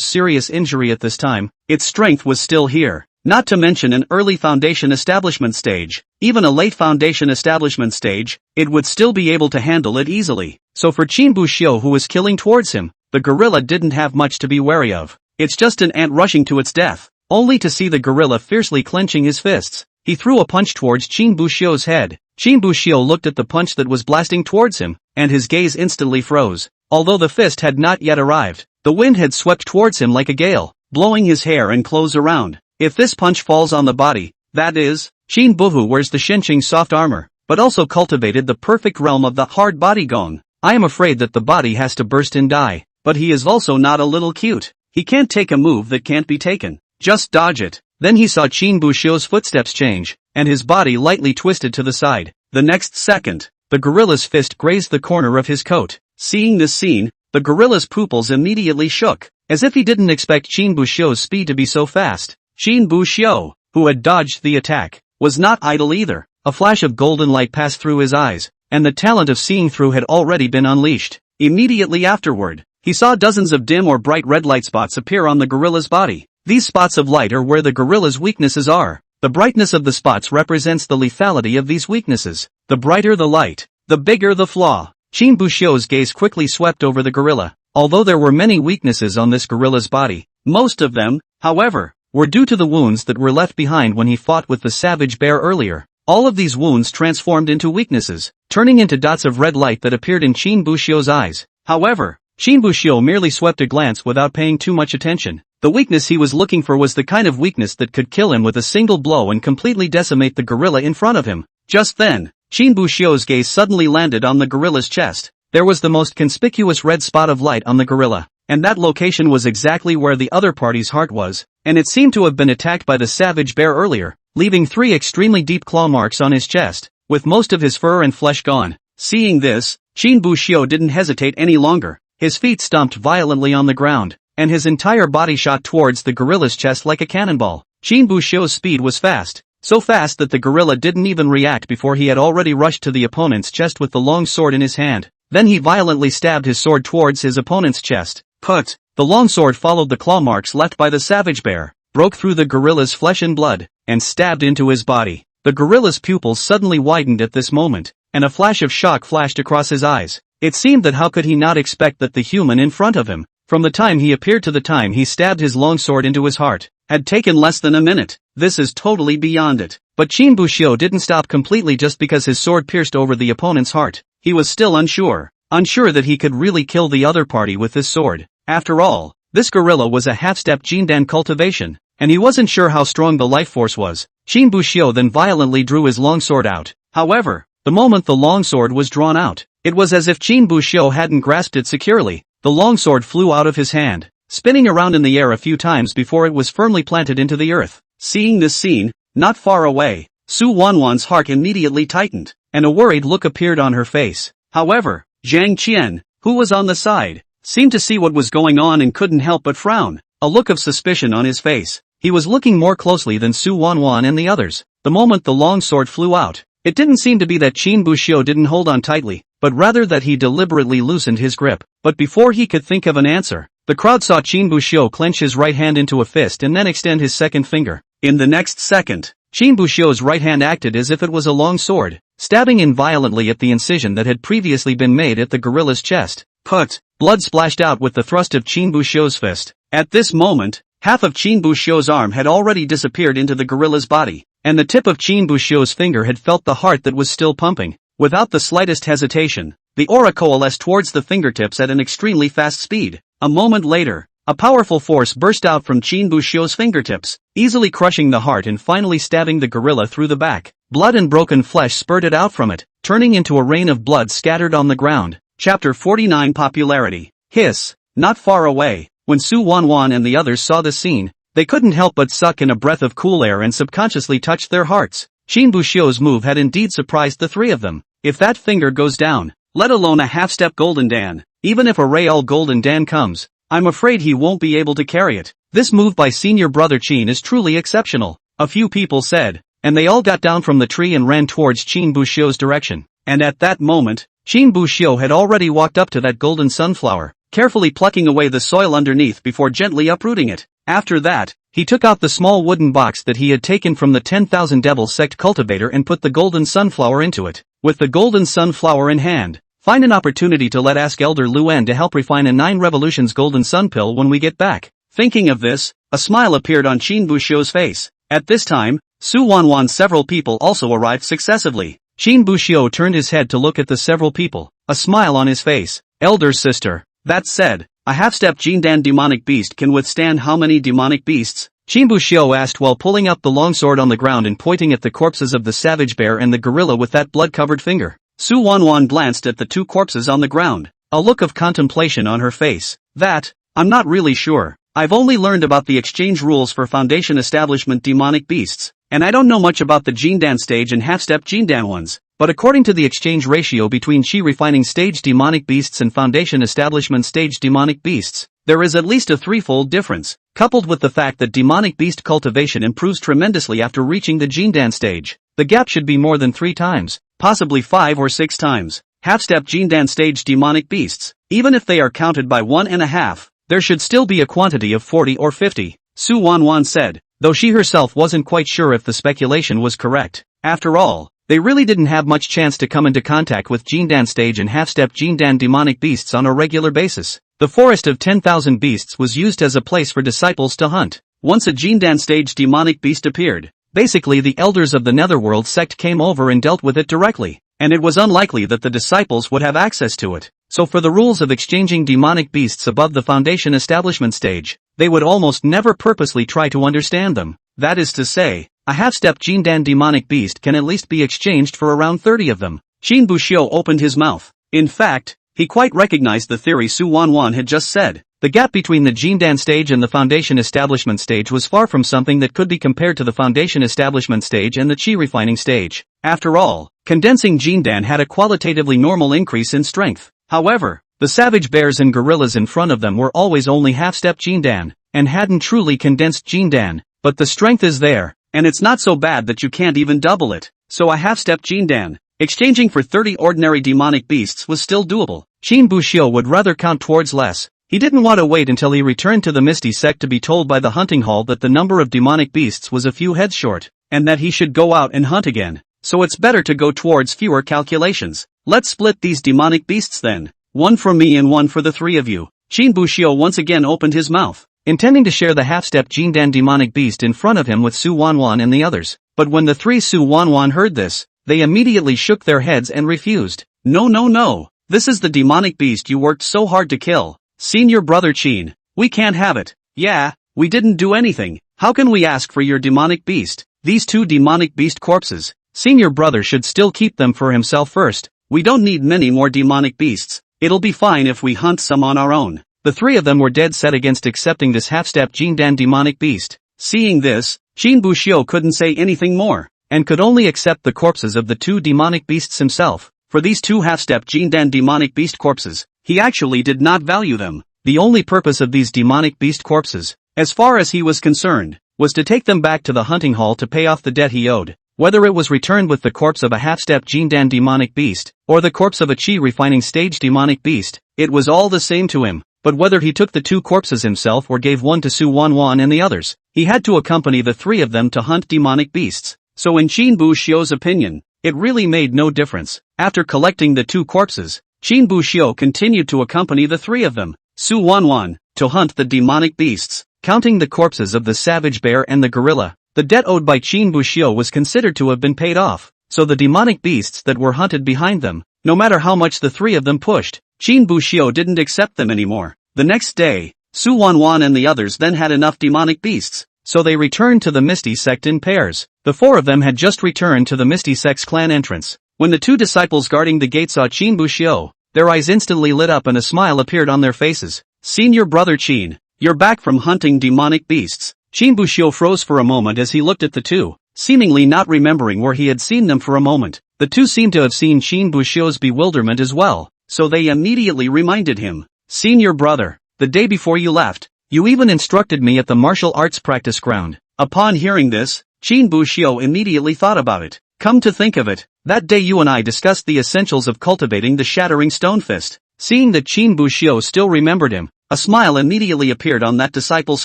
serious injury at this time, its strength was still here. Not to mention an early foundation establishment stage, even a late foundation establishment stage, it would still be able to handle it easily. So for Shin Bushio, who was killing towards him, the gorilla didn't have much to be wary of. It's just an ant rushing to its death. Only to see the gorilla fiercely clenching his fists, he threw a punch towards Shin Bushio's head. Shin Bushio looked at the punch that was blasting towards him, and his gaze instantly froze. Although the fist had not yet arrived, the wind had swept towards him like a gale, blowing his hair and clothes around. If this punch falls on the body, that is, Shin Buhu wears the Shenqing soft armor, but also cultivated the perfect realm of the hard body gong. I am afraid that the body has to burst and die, but he is also not a little cute. He can't take a move that can't be taken. Just dodge it. Then he saw Shin Bushio's footsteps change, and his body lightly twisted to the side. The next second, the gorilla's fist grazed the corner of his coat. Seeing this scene, the gorilla's pupils immediately shook, as if he didn't expect Shin Bushio's speed to be so fast. Shin Bushio, who had dodged the attack, was not idle either. A flash of golden light passed through his eyes, and the talent of seeing through had already been unleashed. Immediately afterward, he saw dozens of dim or bright red light spots appear on the gorilla's body. These spots of light are where the gorilla's weaknesses are. The brightness of the spots represents the lethality of these weaknesses. The brighter the light, the bigger the flaw. Shin Bushio's gaze quickly swept over the gorilla. Although there were many weaknesses on this gorilla's body, most of them, however, were due to the wounds that were left behind when he fought with the savage bear earlier. All of these wounds transformed into weaknesses, turning into dots of red light that appeared in Shin Bushio's eyes. However, Shin Bushio merely swept a glance without paying too much attention. The weakness he was looking for was the kind of weakness that could kill him with a single blow and completely decimate the gorilla in front of him. Just then, Shin Bushio's gaze suddenly landed on the gorilla's chest. There was the most conspicuous red spot of light on the gorilla, and that location was exactly where the other party's heart was, and it seemed to have been attacked by the savage bear earlier, leaving 3 extremely deep claw marks on his chest, with most of his fur and flesh gone. Seeing this, Shin Bushio didn't hesitate any longer. His feet stomped violently on the ground, and his entire body shot towards the gorilla's chest like a cannonball. Shin Bushio's speed was fast, so fast that the gorilla didn't even react before he had already rushed to the opponent's chest with the long sword in his hand. Then he violently stabbed his sword towards his opponent's chest. Put! The long sword followed the claw marks left by the savage bear, broke through the gorilla's flesh and blood, and stabbed into his body. The gorilla's pupils suddenly widened at this moment, and a flash of shock flashed across his eyes. It seemed that how could he not expect that the human in front of him, from the time he appeared to the time he stabbed his longsword into his heart, had taken less than a minute. This is totally beyond it. But Shin Bushio didn't stop completely just because his sword pierced over the opponent's heart. He was still unsure that he could really kill the other party with this sword. After all, this gorilla was a half-step Jindan cultivation, and he wasn't sure how strong the life force was. Shin Bushio then violently drew his longsword out. However, The moment the longsword was drawn out, it was as if Qin Buxiu hadn't grasped it securely. The longsword flew out of his hand, spinning around in the air a few times before it was firmly planted into the earth. Seeing this scene, not far away, Su Wanwan's heart immediately tightened, and a worried look appeared on her face. However, Zhang Qian, who was on the side, seemed to see what was going on and couldn't help but frown, a look of suspicion on his face. He was looking more closely than Su Wanwan and the others. The moment the long sword flew out, it didn't seem to be that Qin Buxiu didn't hold on tightly, but rather that he deliberately loosened his grip. But before he could think of an answer, the crowd saw Qin Buxiu clench his right hand into a fist and then extend his second finger. In the next second, Qin Buxiu's right hand acted as if it was a long sword, stabbing in violently at the incision that had previously been made at the gorilla's chest. Put! Blood splashed out with the thrust of Qin Buxiu's fist. At this moment, half of Qin Buxiu's arm had already disappeared into the gorilla's body, and the tip of Qin Buxiu's finger had felt the heart that was still pumping. Without the slightest hesitation, the aura coalesced towards the fingertips at an extremely fast speed. A moment later, a powerful force burst out from Qin Buxiu's fingertips, easily crushing the heart and finally stabbing the gorilla through the back. Blood and broken flesh spurted out from it, turning into a rain of blood scattered on the ground. Chapter 49 Popularity. Hiss. Not far away, when Su Wanwan and the others saw the scene, they couldn't help but suck in a breath of cool air and subconsciously touched their hearts. Qin Buxiu's move had indeed surprised the three of them. If that finger goes down, let alone a half-step Golden Dan, even if a Real Golden Dan comes, I'm afraid he won't be able to carry it. This move by senior brother Qin is truly exceptional, a few people said, and they all got down from the tree and ran towards Qin Buxiu's direction. And at that moment, Qin Buxiu had already walked up to that golden sunflower, carefully plucking away the soil underneath before gently uprooting it. After that, he took out the small wooden box that he had taken from the 10,000 Devil Sect cultivator and put the golden sunflower into it. With the golden sunflower in hand, find an opportunity to let ask Elder Luan to help refine a 9 Revolutions golden sun pill when we get back. Thinking of this, a smile appeared on Qin Buxiu's face. At this time, Su Wanwan's several people also arrived successively. Qin Buxiu turned his head to look at the several people, a smile on his face. Elder sister. That said, a half-step Jindan demonic beast can withstand how many demonic beasts? Qin Buxiu asked while pulling up the longsword on the ground and pointing at the corpses of the savage bear and the gorilla with that blood-covered finger. Su Wanwan glanced at the two corpses on the ground, a look of contemplation on her face. I'm not really sure. I've only learned about the exchange rules for Foundation Establishment demonic beasts, and I don't know much about the Jindan stage and half-step Jindan ones. But according to the exchange ratio between Qi refining stage demonic beasts and Foundation Establishment stage demonic beasts, there is at least a threefold difference, coupled with the fact that demonic beast cultivation improves tremendously after reaching the Jindan stage. The gap should be more than 3 times, possibly 5 or 6 times. Half-step Jindan stage demonic beasts, even if they are counted by 1.5, there should still be a quantity of 40 or 50, Su Wanwan said, though she herself wasn't quite sure if the speculation was correct. After all, they really didn't have much chance to come into contact with Jindan stage and half-step Jindan demonic beasts on a regular basis. The forest of 10,000 beasts was used as a place for disciples to hunt. Once a Jindan stage demonic beast appeared, basically the elders of the Netherworld sect came over and dealt with it directly, and it was unlikely that the disciples would have access to it. So for the rules of exchanging demonic beasts above the Foundation Establishment stage, they would almost never purposely try to understand them. That is to say, a half-step Jindan demonic beast can at least be exchanged for around 30 of them. Qin Buxiu opened his mouth. In fact, he quite recognized the theory Su Wanwan had just said. The gap between the Jindan stage and the Foundation Establishment stage was far from something that could be compared to the Foundation Establishment stage and the Qi refining stage. After all, condensing Jindan had a qualitatively normal increase in strength. However, the savage bears and gorillas in front of them were always only half-step Jindan, and hadn't truly condensed Jindan, but the strength is there. And it's not so bad that you can't even double it. So a half-step Jindan, exchanging for 30 ordinary demonic beasts was still doable. Qin Buxiu would rather count towards less. He didn't want to wait until he returned to the Misty Sect to be told by the hunting hall that the number of demonic beasts was a few heads short, and that he should go out and hunt again. So it's better to go towards fewer calculations. Let's split these demonic beasts then. 1 for me and 1 for the 3 of you. Qin Buxiu once again opened his mouth, intending to share the half-step Jindan demonic beast in front of him with Su Wanwan and the others. But when the 3 Su Wanwan heard this, they immediately shook their heads and refused. No. This is the demonic beast you worked so hard to kill. Senior brother Qin, we can't have it. Yeah, we didn't do anything. How can we ask for your demonic beast? These 2 demonic beast corpses, Senior brother should still keep them for himself first. We don't need many more demonic beasts. It'll be fine if we hunt some on our own. The three of them were dead set against accepting this half-step Jindan demonic beast. Seeing this, Qin Buxiu couldn't say anything more, and could only accept the corpses of the two demonic beasts himself. For these two half-step Jindan demonic beast corpses, he actually did not value them. The only purpose of these demonic beast corpses, as far as he was concerned, was to take them back to the hunting hall to pay off the debt he owed. Whether it was returned with the corpse of a half-step Jindan demonic beast, or the corpse of a Qi refining stage demonic beast, it was all the same to him. But whether he took the two corpses himself or gave one to Su Wanwan and the others, he had to accompany the three of them to hunt demonic beasts. So in Qin Buxiu's opinion, it really made no difference. After collecting the two corpses, Qin Buxiu continued to accompany the three of them, Su Wanwan, to hunt the demonic beasts. Counting the corpses of the savage bear and the gorilla, the debt owed by Qin Buxiu was considered to have been paid off, so the demonic beasts that were hunted behind them, no matter how much the three of them pushed, Qin Buxiu didn't accept them anymore. The next day, Su Wanwan and the others then had enough demonic beasts, so they returned to the Misty sect in pairs. The four of them had just returned to the Misty sect's clan entrance. When the two disciples guarding the gate saw Qin Buxiu, their eyes instantly lit up and a smile appeared on their faces. "Senior brother Qin, you're back from hunting demonic beasts." Qin Buxiu froze for a moment as he looked at the two, seemingly not remembering where he had seen them for a moment. The two seemed to have seen Qin Buxiu's bewilderment as well, so they immediately reminded him. "Senior brother, the day before you left, you even instructed me at the martial arts practice ground." Upon hearing this, Qin Buxiu immediately thought about it. Come to think of it, that day you and I discussed the essentials of cultivating the shattering stone fist. Seeing that Qin Buxiu still remembered him, a smile immediately appeared on that disciple's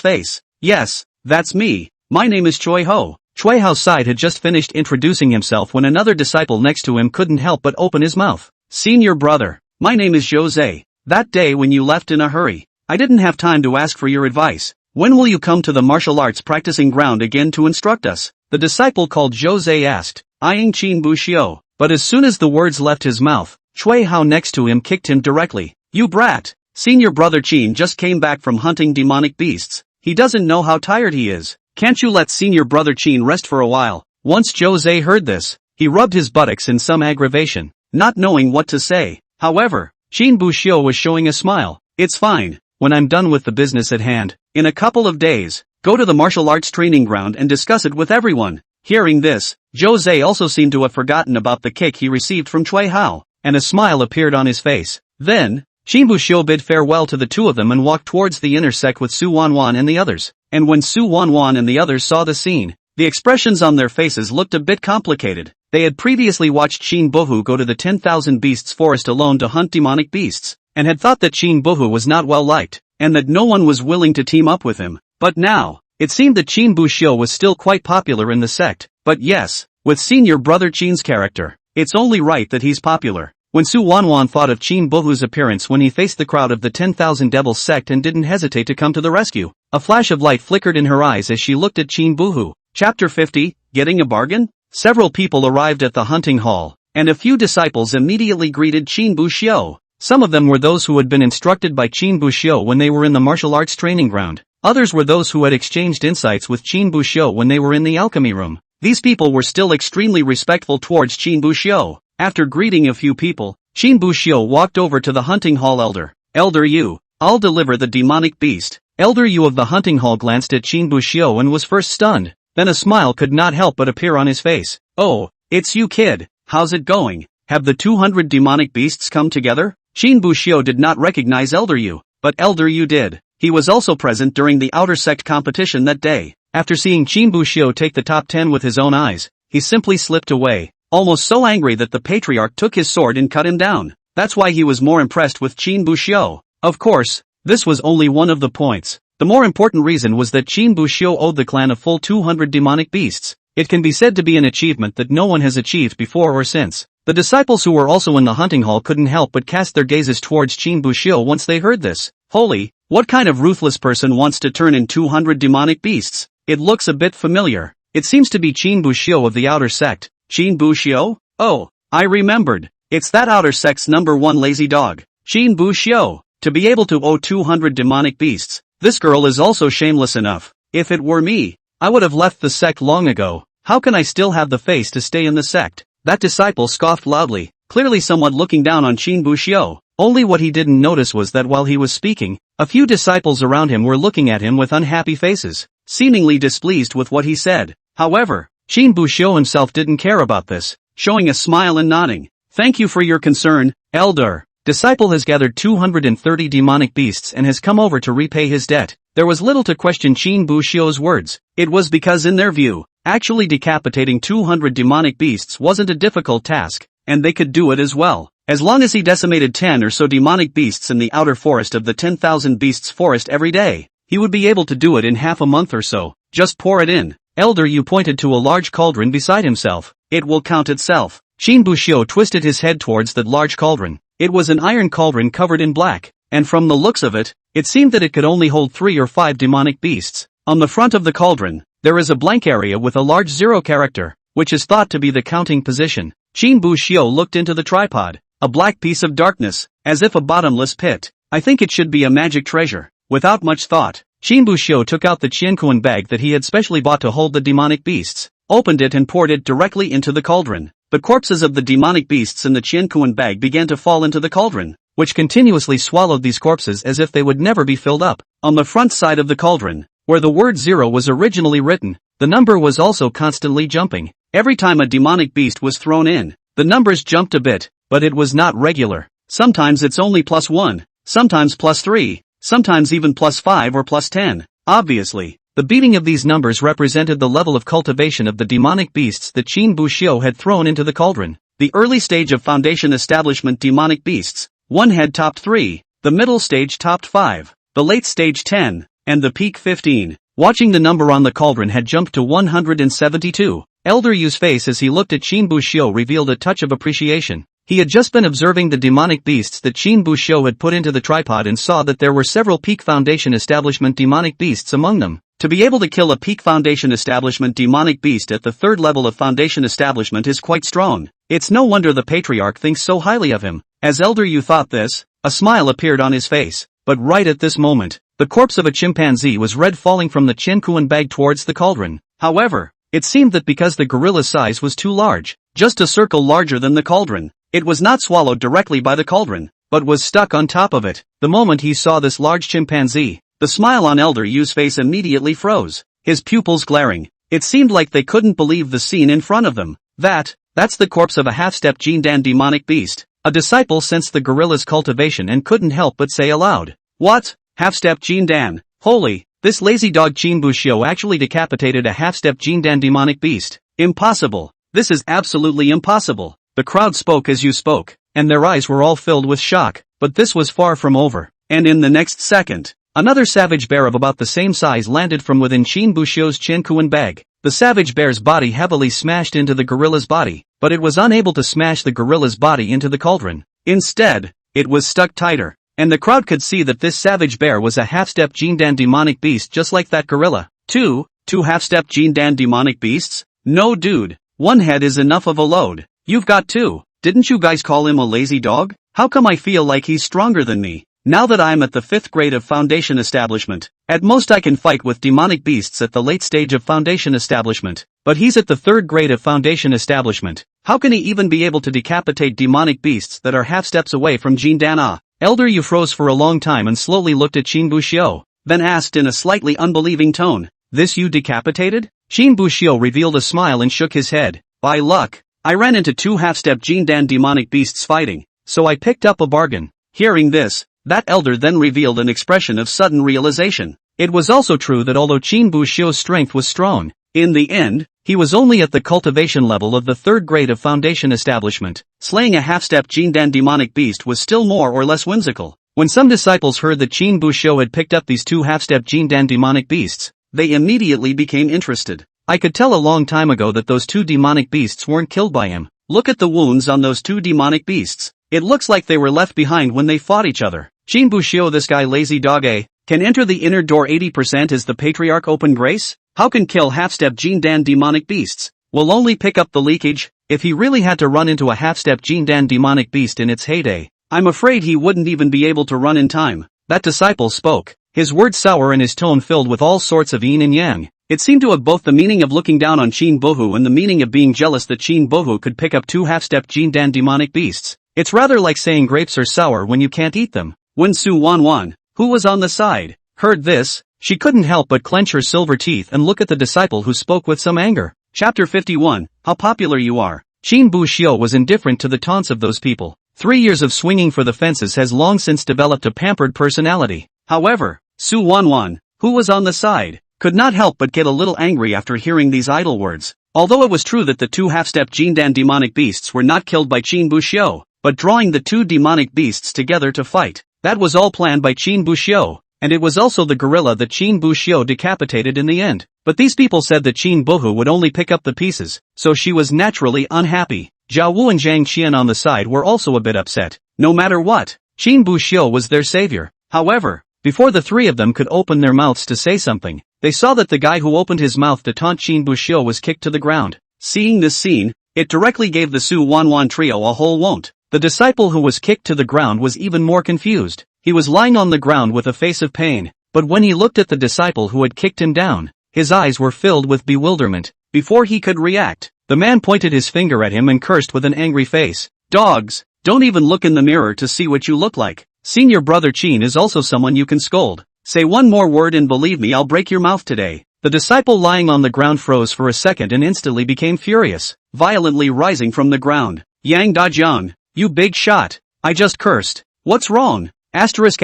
face. "Yes, that's me. My name is Choi Ho." Choi Ho's side had just finished introducing himself when another disciple next to him couldn't help but open his mouth. "Senior brother, my name is Jose. That day when you left in a hurry, I didn't have time to ask for your advice. When will you come to the martial arts practicing ground again to instruct us?" The disciple called Jose asked, eyeing Qin Buxiu, but as soon as the words left his mouth, Choi Ho next to him kicked him directly. "You brat! Senior brother Qin just came back from hunting demonic beasts. He doesn't know how tired he is. Can't you let senior brother Qin rest for a while?" Once Jose heard this, he rubbed his buttocks in some aggravation, not knowing what to say. However, Qin Buxiu was showing a smile. "It's fine. When I'm done with the business at hand, in a couple of days, go to the martial arts training ground and discuss it with everyone." Hearing this, Jose also seemed to have forgotten about the kick he received from Choi Ho, and a smile appeared on his face. Then, Qin Buxiu bid farewell to the two of them and walked towards the inner sect with Su Wanwan and the others. And when Su Wanwan and the others saw the scene, the expressions on their faces looked a bit complicated. They had previously watched Qin Buhu go to the 10,000 Beasts forest alone to hunt demonic beasts, and had thought that Qin Buhu was not well liked, and that no one was willing to team up with him. But now, it seemed that Qin Buxiu was still quite popular in the sect. But yes, with senior brother Qin's character, it's only right that he's popular. When Su Wanwan thought of Qin Buhu's appearance when he faced the crowd of the 10,000 Devils sect and didn't hesitate to come to the rescue, a flash of light flickered in her eyes as she looked at Qin Buhu. Chapter 50, Getting a Bargain? Several people arrived at the hunting hall, and a few disciples immediately greeted Qin Buxiu. Some of them were those who had been instructed by Qin Buxiu when they were in the martial arts training ground. Others were those who had exchanged insights with Qin Buxiu when they were in the alchemy room. These people were still extremely respectful towards Qin Buxiu. After greeting a few people, Qin Buxiu walked over to the hunting hall elder. "Elder Yu, I'll deliver the demonic beast." Elder Yu of the hunting hall glanced at Qin Buxiu and was first stunned. Then a smile could not help but appear on his face. "Oh, it's you kid, how's it going? Have the 200 demonic beasts come together?" Qin Buxiu did not recognize Elder Yu, but Elder Yu did. He was also present during the outer sect competition that day. After seeing Qin Buxiu take the top 10 with his own eyes, he simply slipped away, almost so angry that the patriarch took his sword and cut him down. That's why he was more impressed with Qin Buxiu. Of course, this was only one of the points. The more important reason was that Qin Buxiu owed the clan a full 200 demonic beasts. It can be said to be an achievement that no one has achieved before or since. The disciples who were also in the hunting hall couldn't help but cast their gazes towards Qin Buxiu once they heard this. Holy, what kind of ruthless person wants to turn in 200 demonic beasts? It looks a bit familiar. It seems to be Qin Buxiu of the outer sect. Qin Buxiu? Oh, I remembered. It's that outer sect's #1 lazy dog, Qin Buxiu. To be able to owe 200 demonic beasts, this girl is also shameless enough. If it were me, I would have left the sect long ago. How can I still have the face to stay in the sect? That disciple scoffed loudly, clearly somewhat looking down on Qin Buxiu. Only what he didn't notice was that while he was speaking, a few disciples around him were looking at him with unhappy faces, seemingly displeased with what he said. However, Qin Buxiu himself didn't care about this, showing a smile and nodding. Thank you for your concern, elder. Disciple has gathered 230 demonic beasts and has come over to repay his debt. There was little to question Qin Buxiu's words. It was because in their view, actually decapitating 200 demonic beasts wasn't a difficult task, and they could do it as well. As long as he decimated 10 or so demonic beasts in the outer forest of the 10,000 beasts forest every day, he would be able to do it in half a month or so. Just pour it in. Elder Yu pointed to a large cauldron beside himself. It will count itself. Qin Buxiu twisted his head towards that large cauldron. It was an iron cauldron covered in black, and from the looks of it, it seemed that it could only hold 3 or 5 demonic beasts. On the front of the cauldron, there is a blank area with a large 0 character, which is thought to be the counting position. Qin Buxiu looked into the tripod, a black piece of darkness, as if a bottomless pit. I think it should be a magic treasure. Without much thought, Qin Buxiu took out the Qiankuan bag that he had specially bought to hold the demonic beasts, opened it and poured it directly into the cauldron. The corpses of the demonic beasts in the Qiankuan bag began to fall into the cauldron, which continuously swallowed these corpses as if they would never be filled up. On the front side of the cauldron, where the word 0 was originally written, the number was also constantly jumping. Every time a demonic beast was thrown in, the numbers jumped a bit, but it was not regular. Sometimes it's only +1, sometimes +3, sometimes even +5 or +10. Obviously, the beating of these numbers represented the level of cultivation of the demonic beasts that Qin Buxiu had thrown into the cauldron. The early stage of Foundation Establishment demonic beasts, 1 had topped 3, the middle stage topped 5, the late stage 10, and the peak 15. Watching the number on the cauldron had jumped to 172. Elder Yu's face as he looked at Qin Buxiu revealed a touch of appreciation. He had just been observing the demonic beasts that Qin Buxiu had put into the tripod and saw that there were several peak Foundation Establishment demonic beasts among them. To be able to kill a peak Foundation Establishment demonic beast at the 3rd level of Foundation Establishment is quite strong. It's no wonder the patriarch thinks so highly of him. As Elder Yu thought this, a smile appeared on his face, but right at this moment, the corpse of a chimpanzee was red falling from the Qiankuan bag towards the cauldron. However, it seemed that because the gorilla's size was too large, just a circle larger than the cauldron, it was not swallowed directly by the cauldron, but was stuck on top of it. The moment he saw this large chimpanzee, the smile on Elder Yu's face immediately froze, his pupils glaring. It seemed like they couldn't believe the scene in front of them. That's the corpse of a half-step Jindan demonic beast. A disciple sensed the gorilla's cultivation and couldn't help but say aloud, "What? Half-step Jindan? Holy, this lazy dog Qin Buxiu actually decapitated a half-step Jindan demonic beast. Impossible. This is absolutely impossible." The crowd spoke as you spoke, and their eyes were all filled with shock, but this was far from over. And in the next second, another savage bear of about the same size landed from within Qin Buxiu's Qiankuan bag. The savage bear's body heavily smashed into the gorilla's body, but it was unable to smash the gorilla's body into the cauldron. Instead, it was stuck tighter, and the crowd could see that this savage bear was a half-step Jindan demonic beast just like that gorilla. Two half-step Jindan demonic beasts? No dude, 1 head is enough of a load. You've got 2. Didn't you guys call him a lazy dog? How come I feel like he's stronger than me? Now that I'm at the 5th grade of Foundation Establishment, at most I can fight with demonic beasts at the late stage of Foundation Establishment, but he's at the 3rd grade of Foundation Establishment. How can he even be able to decapitate demonic beasts that are half steps away from Jindan? Elder Yu froze for a long time and slowly looked at Qin Buxiu, then asked in a slightly unbelieving tone, "This you decapitated?" Qin Buxiu revealed a smile and shook his head. "By luck, I ran into 2 half-step Jindan demonic beasts fighting, so I picked up a bargain." Hearing this, that elder then revealed an expression of sudden realization. It was also true that although Qin Buxiu's strength was strong, in the end, he was only at the cultivation level of the 3rd grade of Foundation Establishment. Slaying a half-step Jindan demonic beast was still more or less whimsical. When some disciples heard that Qin Buxiu had picked up these 2 half-step Jindan demonic beasts, they immediately became interested. I could tell a long time ago that those 2 demonic beasts weren't killed by him. Look at the wounds on those 2 demonic beasts. It looks like they were left behind when they fought each other. Qin Buxiu, this guy lazy dog can enter the inner door 80%. Is the patriarch open grace? How can kill half-step Jindan demonic beasts? Will only pick up the leakage. If he really had to run into a half-step Jindan demonic beast in its heyday, I'm afraid he wouldn't even be able to run in time. That disciple spoke, his words sour and his tone filled with all sorts of yin and yang. It seemed to have both the meaning of looking down on Chin Bohu and the meaning of being jealous that Chin Bohu could pick up 2 half-stepped Jindan demonic beasts. It's rather like saying grapes are sour when you can't eat them. When Su Wanwan, who was on the side, heard this, she couldn't help but clench her silver teeth and look at the disciple who spoke with some anger. Chapter 51, How Popular You Are. Qin Buxiu was indifferent to the taunts of those people. 3 years of swinging for the fences has long since developed a pampered personality. However, Su Wanwan, who was on the side, could not help but get a little angry after hearing these idle words. Although it was true that the 2 half-step Jindan demonic beasts were not killed by Qin Buxiu, but drawing the 2 demonic beasts together to fight, that was all planned by Qin Buxiu, and it was also the gorilla that Qin Buxiu decapitated in the end. But these people said that Qin Bohu would only pick up the pieces, so she was naturally unhappy. Zhao Wu and Zhang Qian on the side were also a bit upset. No matter what, Qin Buxiu was their savior. However, before the 3 of them could open their mouths to say something, they saw that the guy who opened his mouth to taunt Qin Buxiu was kicked to the ground. Seeing this scene, it directly gave the Su Wanwan trio a whole won't. The disciple who was kicked to the ground was even more confused. He was lying on the ground with a face of pain, but when he looked at the disciple who had kicked him down, his eyes were filled with bewilderment. Before he could react, the man pointed his finger at him and cursed with an angry face. Dogs, don't even look in the mirror to see what you look like. Senior brother Qin is also someone you can scold. Say one more word and believe me, I'll break your mouth today. The disciple lying on the ground froze for a second and instantly became furious, violently rising from the ground. Yang Dajiang, you big shot. I just cursed. What's wrong?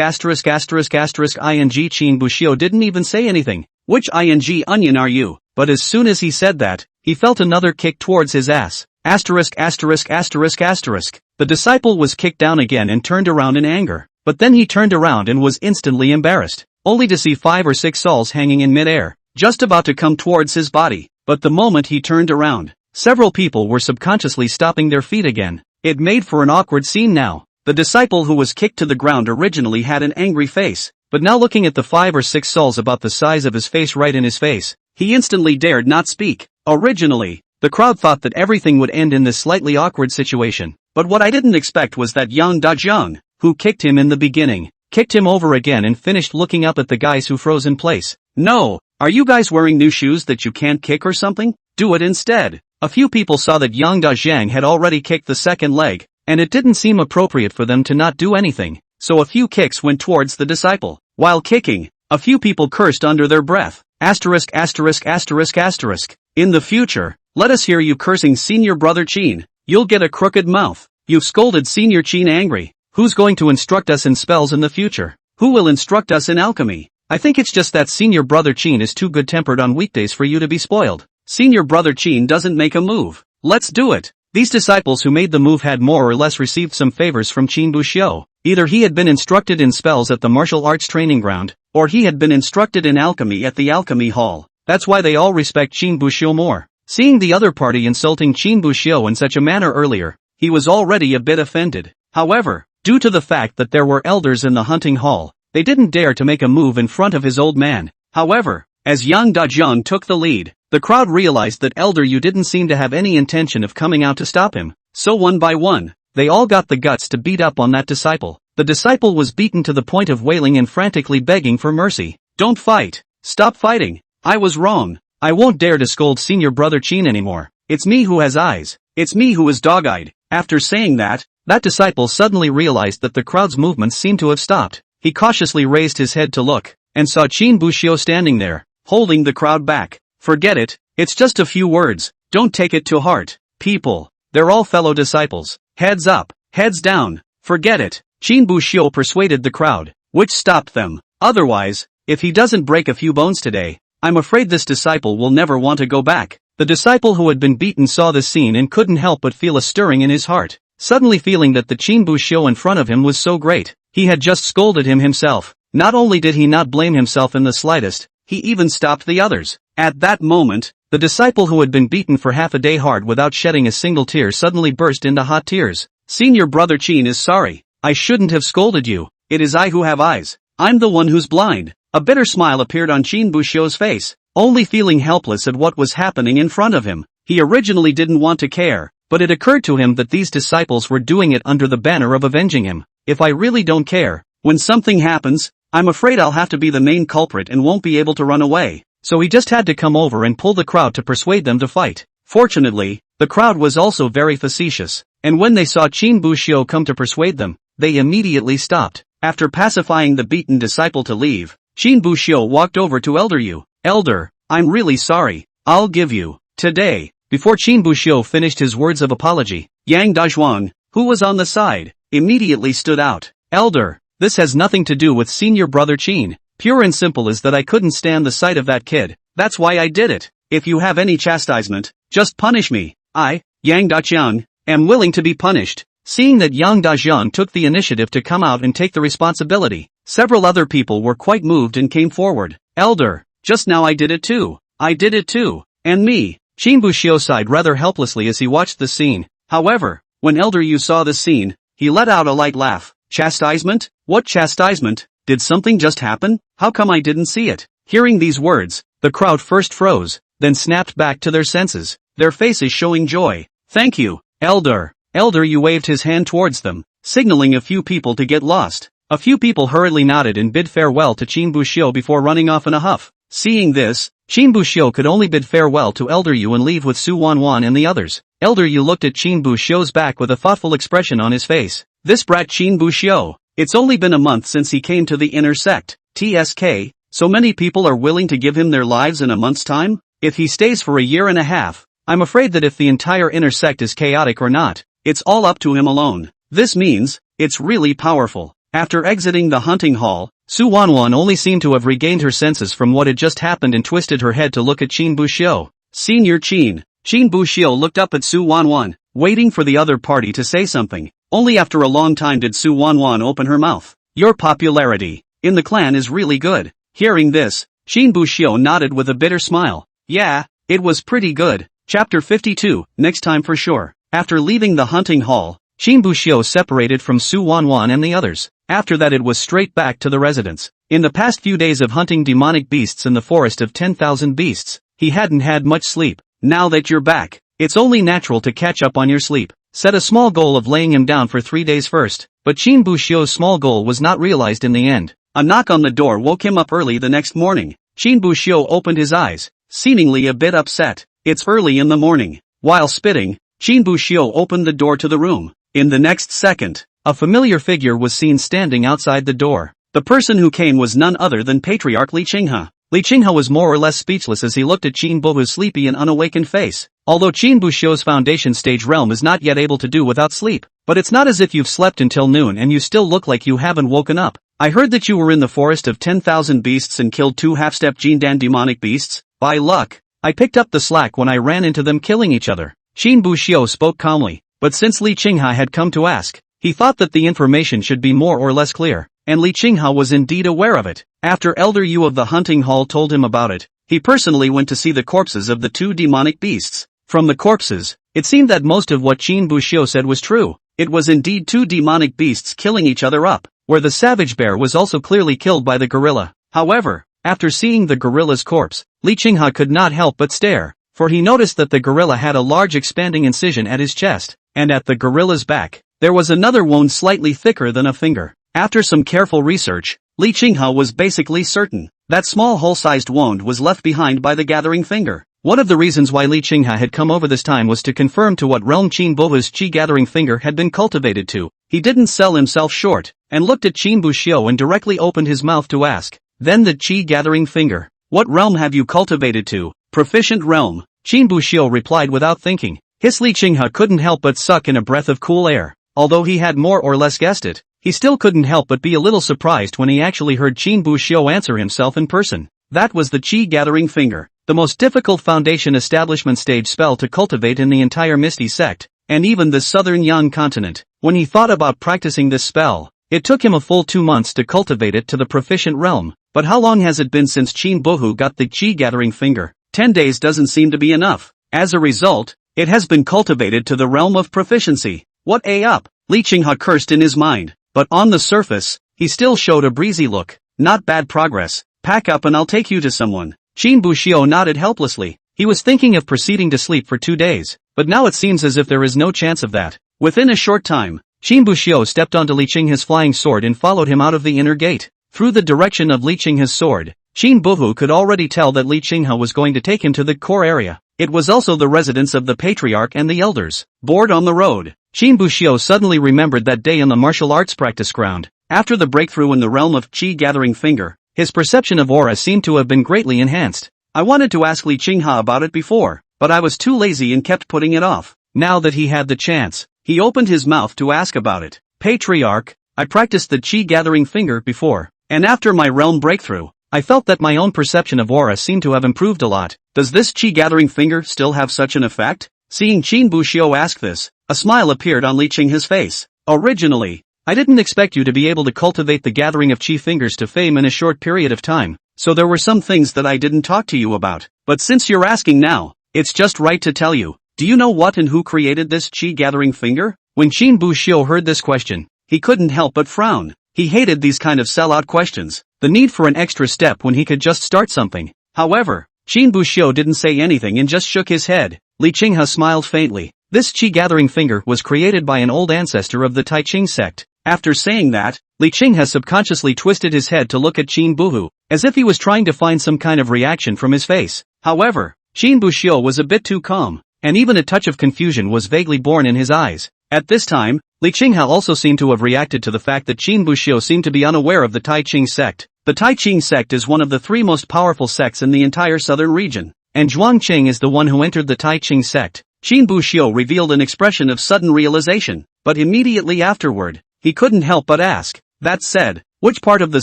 ******************************************************************************************************************************************************************************************************************************************************************************************************** The onion are you? But as soon as he said that, he felt another kick towards his ass. The disciple was kicked down again and turned around in anger. But then he turned around and was instantly embarrassed, only to see 5 or 6 souls hanging in midair, just about to come towards his body. But the moment he turned around, several people were subconsciously stopping their feet again. It made for an awkward scene now. The disciple who was kicked to the ground originally had an angry face, but now looking at the 5 or 6 souls about the size of his face right in his face, he instantly dared not speak. Originally, the crowd thought that everything would end in this slightly awkward situation, but what I didn't expect was that Yang Dajiang, who kicked him in the beginning, kicked him over again and finished looking up at the guys who froze in place. No, are you guys wearing new shoes that you can't kick or something? Do it instead. A few people saw that Yang Dajiang had already kicked the second leg, and it didn't seem appropriate for them to not do anything, so a few kicks went towards the disciple. While kicking, a few people cursed under their breath. *********************************** In the future, let us hear you cursing senior brother Qin. You'll get a crooked mouth. You've scolded senior Qin angry. Who's going to instruct us in spells in the future? Who will instruct us in alchemy? I think it's just that senior brother Qin is too good-tempered on weekdays for you to be spoiled. Senior brother Qin doesn't make a move. Let's do it. These disciples who made the move had more or less received some favors from Qin Buxiu. Either he had been instructed in spells at the martial arts training ground, or he had been instructed in alchemy at the alchemy hall. That's why they all respect Qin Buxiu more. Seeing the other party insulting Qin Buxiu in such a manner earlier, he was already a bit offended. However, due to the fact that there were elders in the hunting hall, they didn't dare to make a move in front of his old man. However, as Yang Dajiang took the lead, the crowd realized that Elder Yu didn't seem to have any intention of coming out to stop him. So one by one, they all got the guts to beat up on that disciple. The disciple was beaten to the point of wailing and frantically begging for mercy. Don't fight. Stop fighting. I was wrong. I won't dare to scold senior brother Qin anymore. It's me who has eyes. It's me who is dog-eyed. After saying that, that disciple suddenly realized that the crowd's movements seemed to have stopped. He cautiously raised his head to look, and saw Qin Buxiu standing there, holding the crowd back. Forget it. It's just a few words. Don't take it to heart. People, they're all fellow disciples. Heads up, heads down. Forget it. Qin Buxiu persuaded the crowd, which stopped them. Otherwise, if he doesn't break a few bones today, I'm afraid this disciple will never want to go back. The disciple who had been beaten saw this scene and couldn't help but feel a stirring in his heart, suddenly feeling that the Qin Buxiu in front of him was so great. He had just scolded him himself. Not only did he not blame himself in the slightest, he even stopped the others. At that moment, the disciple who had been beaten for half a day hard without shedding a single tear suddenly burst into hot tears. Senior brother Qin is sorry. I shouldn't have scolded you. It is I who have eyes. I'm the one who's blind. A bitter smile appeared on Qin Buxiu's face, only feeling helpless at what was happening in front of him. He originally didn't want to care, but it occurred to him that these disciples were doing it under the banner of avenging him. If I really don't care, when something happens, I'm afraid I'll have to be the main culprit and won't be able to run away. so he just had to come over and pull the crowd to persuade them to fight. Fortunately, the crowd was also very facetious, and when they saw Qin Buxiu come to persuade them, they immediately stopped. After pacifying the beaten disciple to leave, Qin Buxiu walked over to Elder Yu. Elder, I'm really sorry, I'll give you. Today. Before Qin Buxiu finished his words of apology, Yang Dazhuang, who was on the side, immediately stood out. Elder, this has nothing to do with senior brother Qin. Pure and simple is that I couldn't stand the sight of that kid. That's why I did it. If you have any chastisement, just punish me. I, Yang Daqiang, am willing to be punished. Seeing that Yang Dajiang took the initiative to come out and take the responsibility, several other people were quite moved and came forward. Elder, just now I did it too. I did it too. And me. Qin Buxiu sighed rather helplessly as he watched the scene. However, when Elder Yu saw the scene, he let out a light laugh. Chastisement? What chastisement? Did something just happen? How come I didn't see it? Hearing these words, the crowd first froze, then snapped back to their senses, their faces showing joy. Thank you, Elder. Elder Yu waved his hand towards them, signaling a few people to get lost. A few people hurriedly nodded and bid farewell to Qin Buxiu before running off in a huff. Seeing this, Qin Buxiu could only bid farewell to Elder Yu and leave with Su Wanwan and the others. Elder Yu looked at Qin Buxiu's back with a thoughtful expression on his face. This brat Qin Buxiu. It's only been a month since he came to the inner sect, TSK, so many people are willing to give him their lives in a month's time? If he stays for a year and a half, I'm afraid that if the entire inner sect is chaotic or not, it's all up to him alone. This means, it's really powerful. After exiting the hunting hall, Su Wanwan only seemed to have regained her senses from what had just happened and twisted her head to look at Qin Buxiu. Senior Qin. Qin Buxiu looked up at Su Wanwan, waiting for the other party to say something. Only after a long time did Su Wanwan open her mouth. Your popularity in the clan is really good. Hearing this, Qin Buxiu nodded with a bitter smile. Yeah, it was pretty good. Chapter 52, next time for sure. After leaving the hunting hall, Qin Buxiu separated from Su Wanwan and the others. After that it was straight back to the residence. In the past few days of hunting demonic beasts in the forest of 10,000 beasts, he hadn't had much sleep. Now that you're back, it's only natural to catch up on your sleep. Set a small goal of laying him down for 3 days first, but Qin Buxiu's small goal was not realized in the end. A knock on the door woke him up early the next morning. Qin Buxiu opened his eyes, seemingly a bit upset. It's early in the morning. While spitting, Qin Buxiu opened the door to the room. In the next second, a familiar figure was seen standing outside the door. The person who came was none other than Patriarch Li Qinghe. Li Qinghe was more or less speechless as he looked at Qin Buhu's sleepy and unawakened face. Although Qin Buxiu's foundation stage realm is not yet able to do without sleep, but it's not as if you've slept until noon and you still look like you haven't woken up. I heard that you were in the forest of 10,000 beasts and killed 2 half-step Jindan demonic beasts. By luck, I picked up the slack when I ran into them killing each other. Qin Buxiu spoke calmly, but since Li Qinghe had come to ask, he thought that the information should be more or less clear, and Li Qinghe was indeed aware of it. After Elder Yu of the hunting hall told him about it, he personally went to see the corpses of the 2 demonic beasts. From the corpses, it seemed that most of what Qin Buxiu said was true. It was indeed 2 demonic beasts killing each other up, where the savage bear was also clearly killed by the gorilla. However, after seeing the gorilla's corpse, Li Qinghe could not help but stare, for he noticed that the gorilla had a large expanding incision at his chest, and at the gorilla's back, there was another wound slightly thicker than a finger. After some careful research, Li Qinghe was basically certain that small hole-sized wound was left behind by the gathering finger. One of the reasons why Li Qinghe had come over this time was to confirm to what realm Qin Buhu's chi-gathering finger had been cultivated to. He didn't sell himself short, and looked at Qin Buxiu and directly opened his mouth to ask, then the chi-gathering finger, what realm have you cultivated to? Proficient realm. Qin Buxiu replied without thinking. His Li Qinghe couldn't help but suck in a breath of cool air. Although he had more or less guessed it, he still couldn't help but be a little surprised when he actually heard Qin Buxiu answer himself in person. That was the chi-gathering finger, the most difficult foundation establishment stage spell to cultivate in the entire Misty sect, and even the southern Yan continent. When he thought about practicing this spell, it took him a full 2 months to cultivate it to the proficient realm. But how long has it been since Qin Buhu got the chi-gathering finger? 10 days doesn't seem to be enough. As a result, it has been cultivated to the realm of proficiency. What a up! Li Qinghe cursed in his mind, but on the surface, he still showed a breezy look. Not bad progress. Pack up and I'll take you to someone. Qin Buxiu nodded helplessly. He was thinking of proceeding to sleep for 2 days, but now it seems as if there is no chance of that. Within a short time, Qin Buxiu stepped onto Li Qinghe's flying sword and followed him out of the inner gate. Through the direction of Li Qinghe's sword, Qin Buhu could already tell that Li Qinghe was going to take him to the core area. It was also the residence of the patriarch and the elders. Bored on the road, Qin Buxiu suddenly remembered that day on the martial arts practice ground. After the breakthrough in the realm of Qi Gathering Finger, his perception of aura seemed to have been greatly enhanced. I wanted to ask Li Qinghe about it before, but I was too lazy and kept putting it off. Now that he had the chance, he opened his mouth to ask about it. Patriarch, I practiced the Qi Gathering Finger before, and after my realm breakthrough, I felt that my own perception of aura seemed to have improved a lot. Does this Qi Gathering Finger still have such an effect? Seeing Qin Buxiu ask this, a smile appeared on Li Qinghe's face. Originally, I didn't expect you to be able to cultivate the gathering of Qi fingers to fame in a short period of time, so there were some things that I didn't talk to you about. But since you're asking now, it's just right to tell you. Do you know what and who created this Qi Gathering Finger? When Qin Buxiu heard this question, he couldn't help but frown. He hated these kind of sellout questions, the need for an extra step when he could just start something. However, Qin Buxiu didn't say anything and just shook his head. Li Qinghe smiled faintly. This Qi Gathering Finger was created by an old ancestor of the Tai Ching sect. After saying that, Li Qinghe subconsciously twisted his head to look at Qin Buhu, as if he was trying to find some kind of reaction from his face. However, Qin Buxiu was a bit too calm, and even a touch of confusion was vaguely born in his eyes. At this time, Li Qinghe also seemed to have reacted to the fact that Qin Buxiu seemed to be unaware of the Tai Ching sect. The Tai Ching sect is one of the 3 most powerful sects in the entire southern region, and Zhuang Qing is the one who entered the Tai Ching sect. Qin Buxiu revealed an expression of sudden realization, but immediately afterward, he couldn't help but ask, that said, which part of the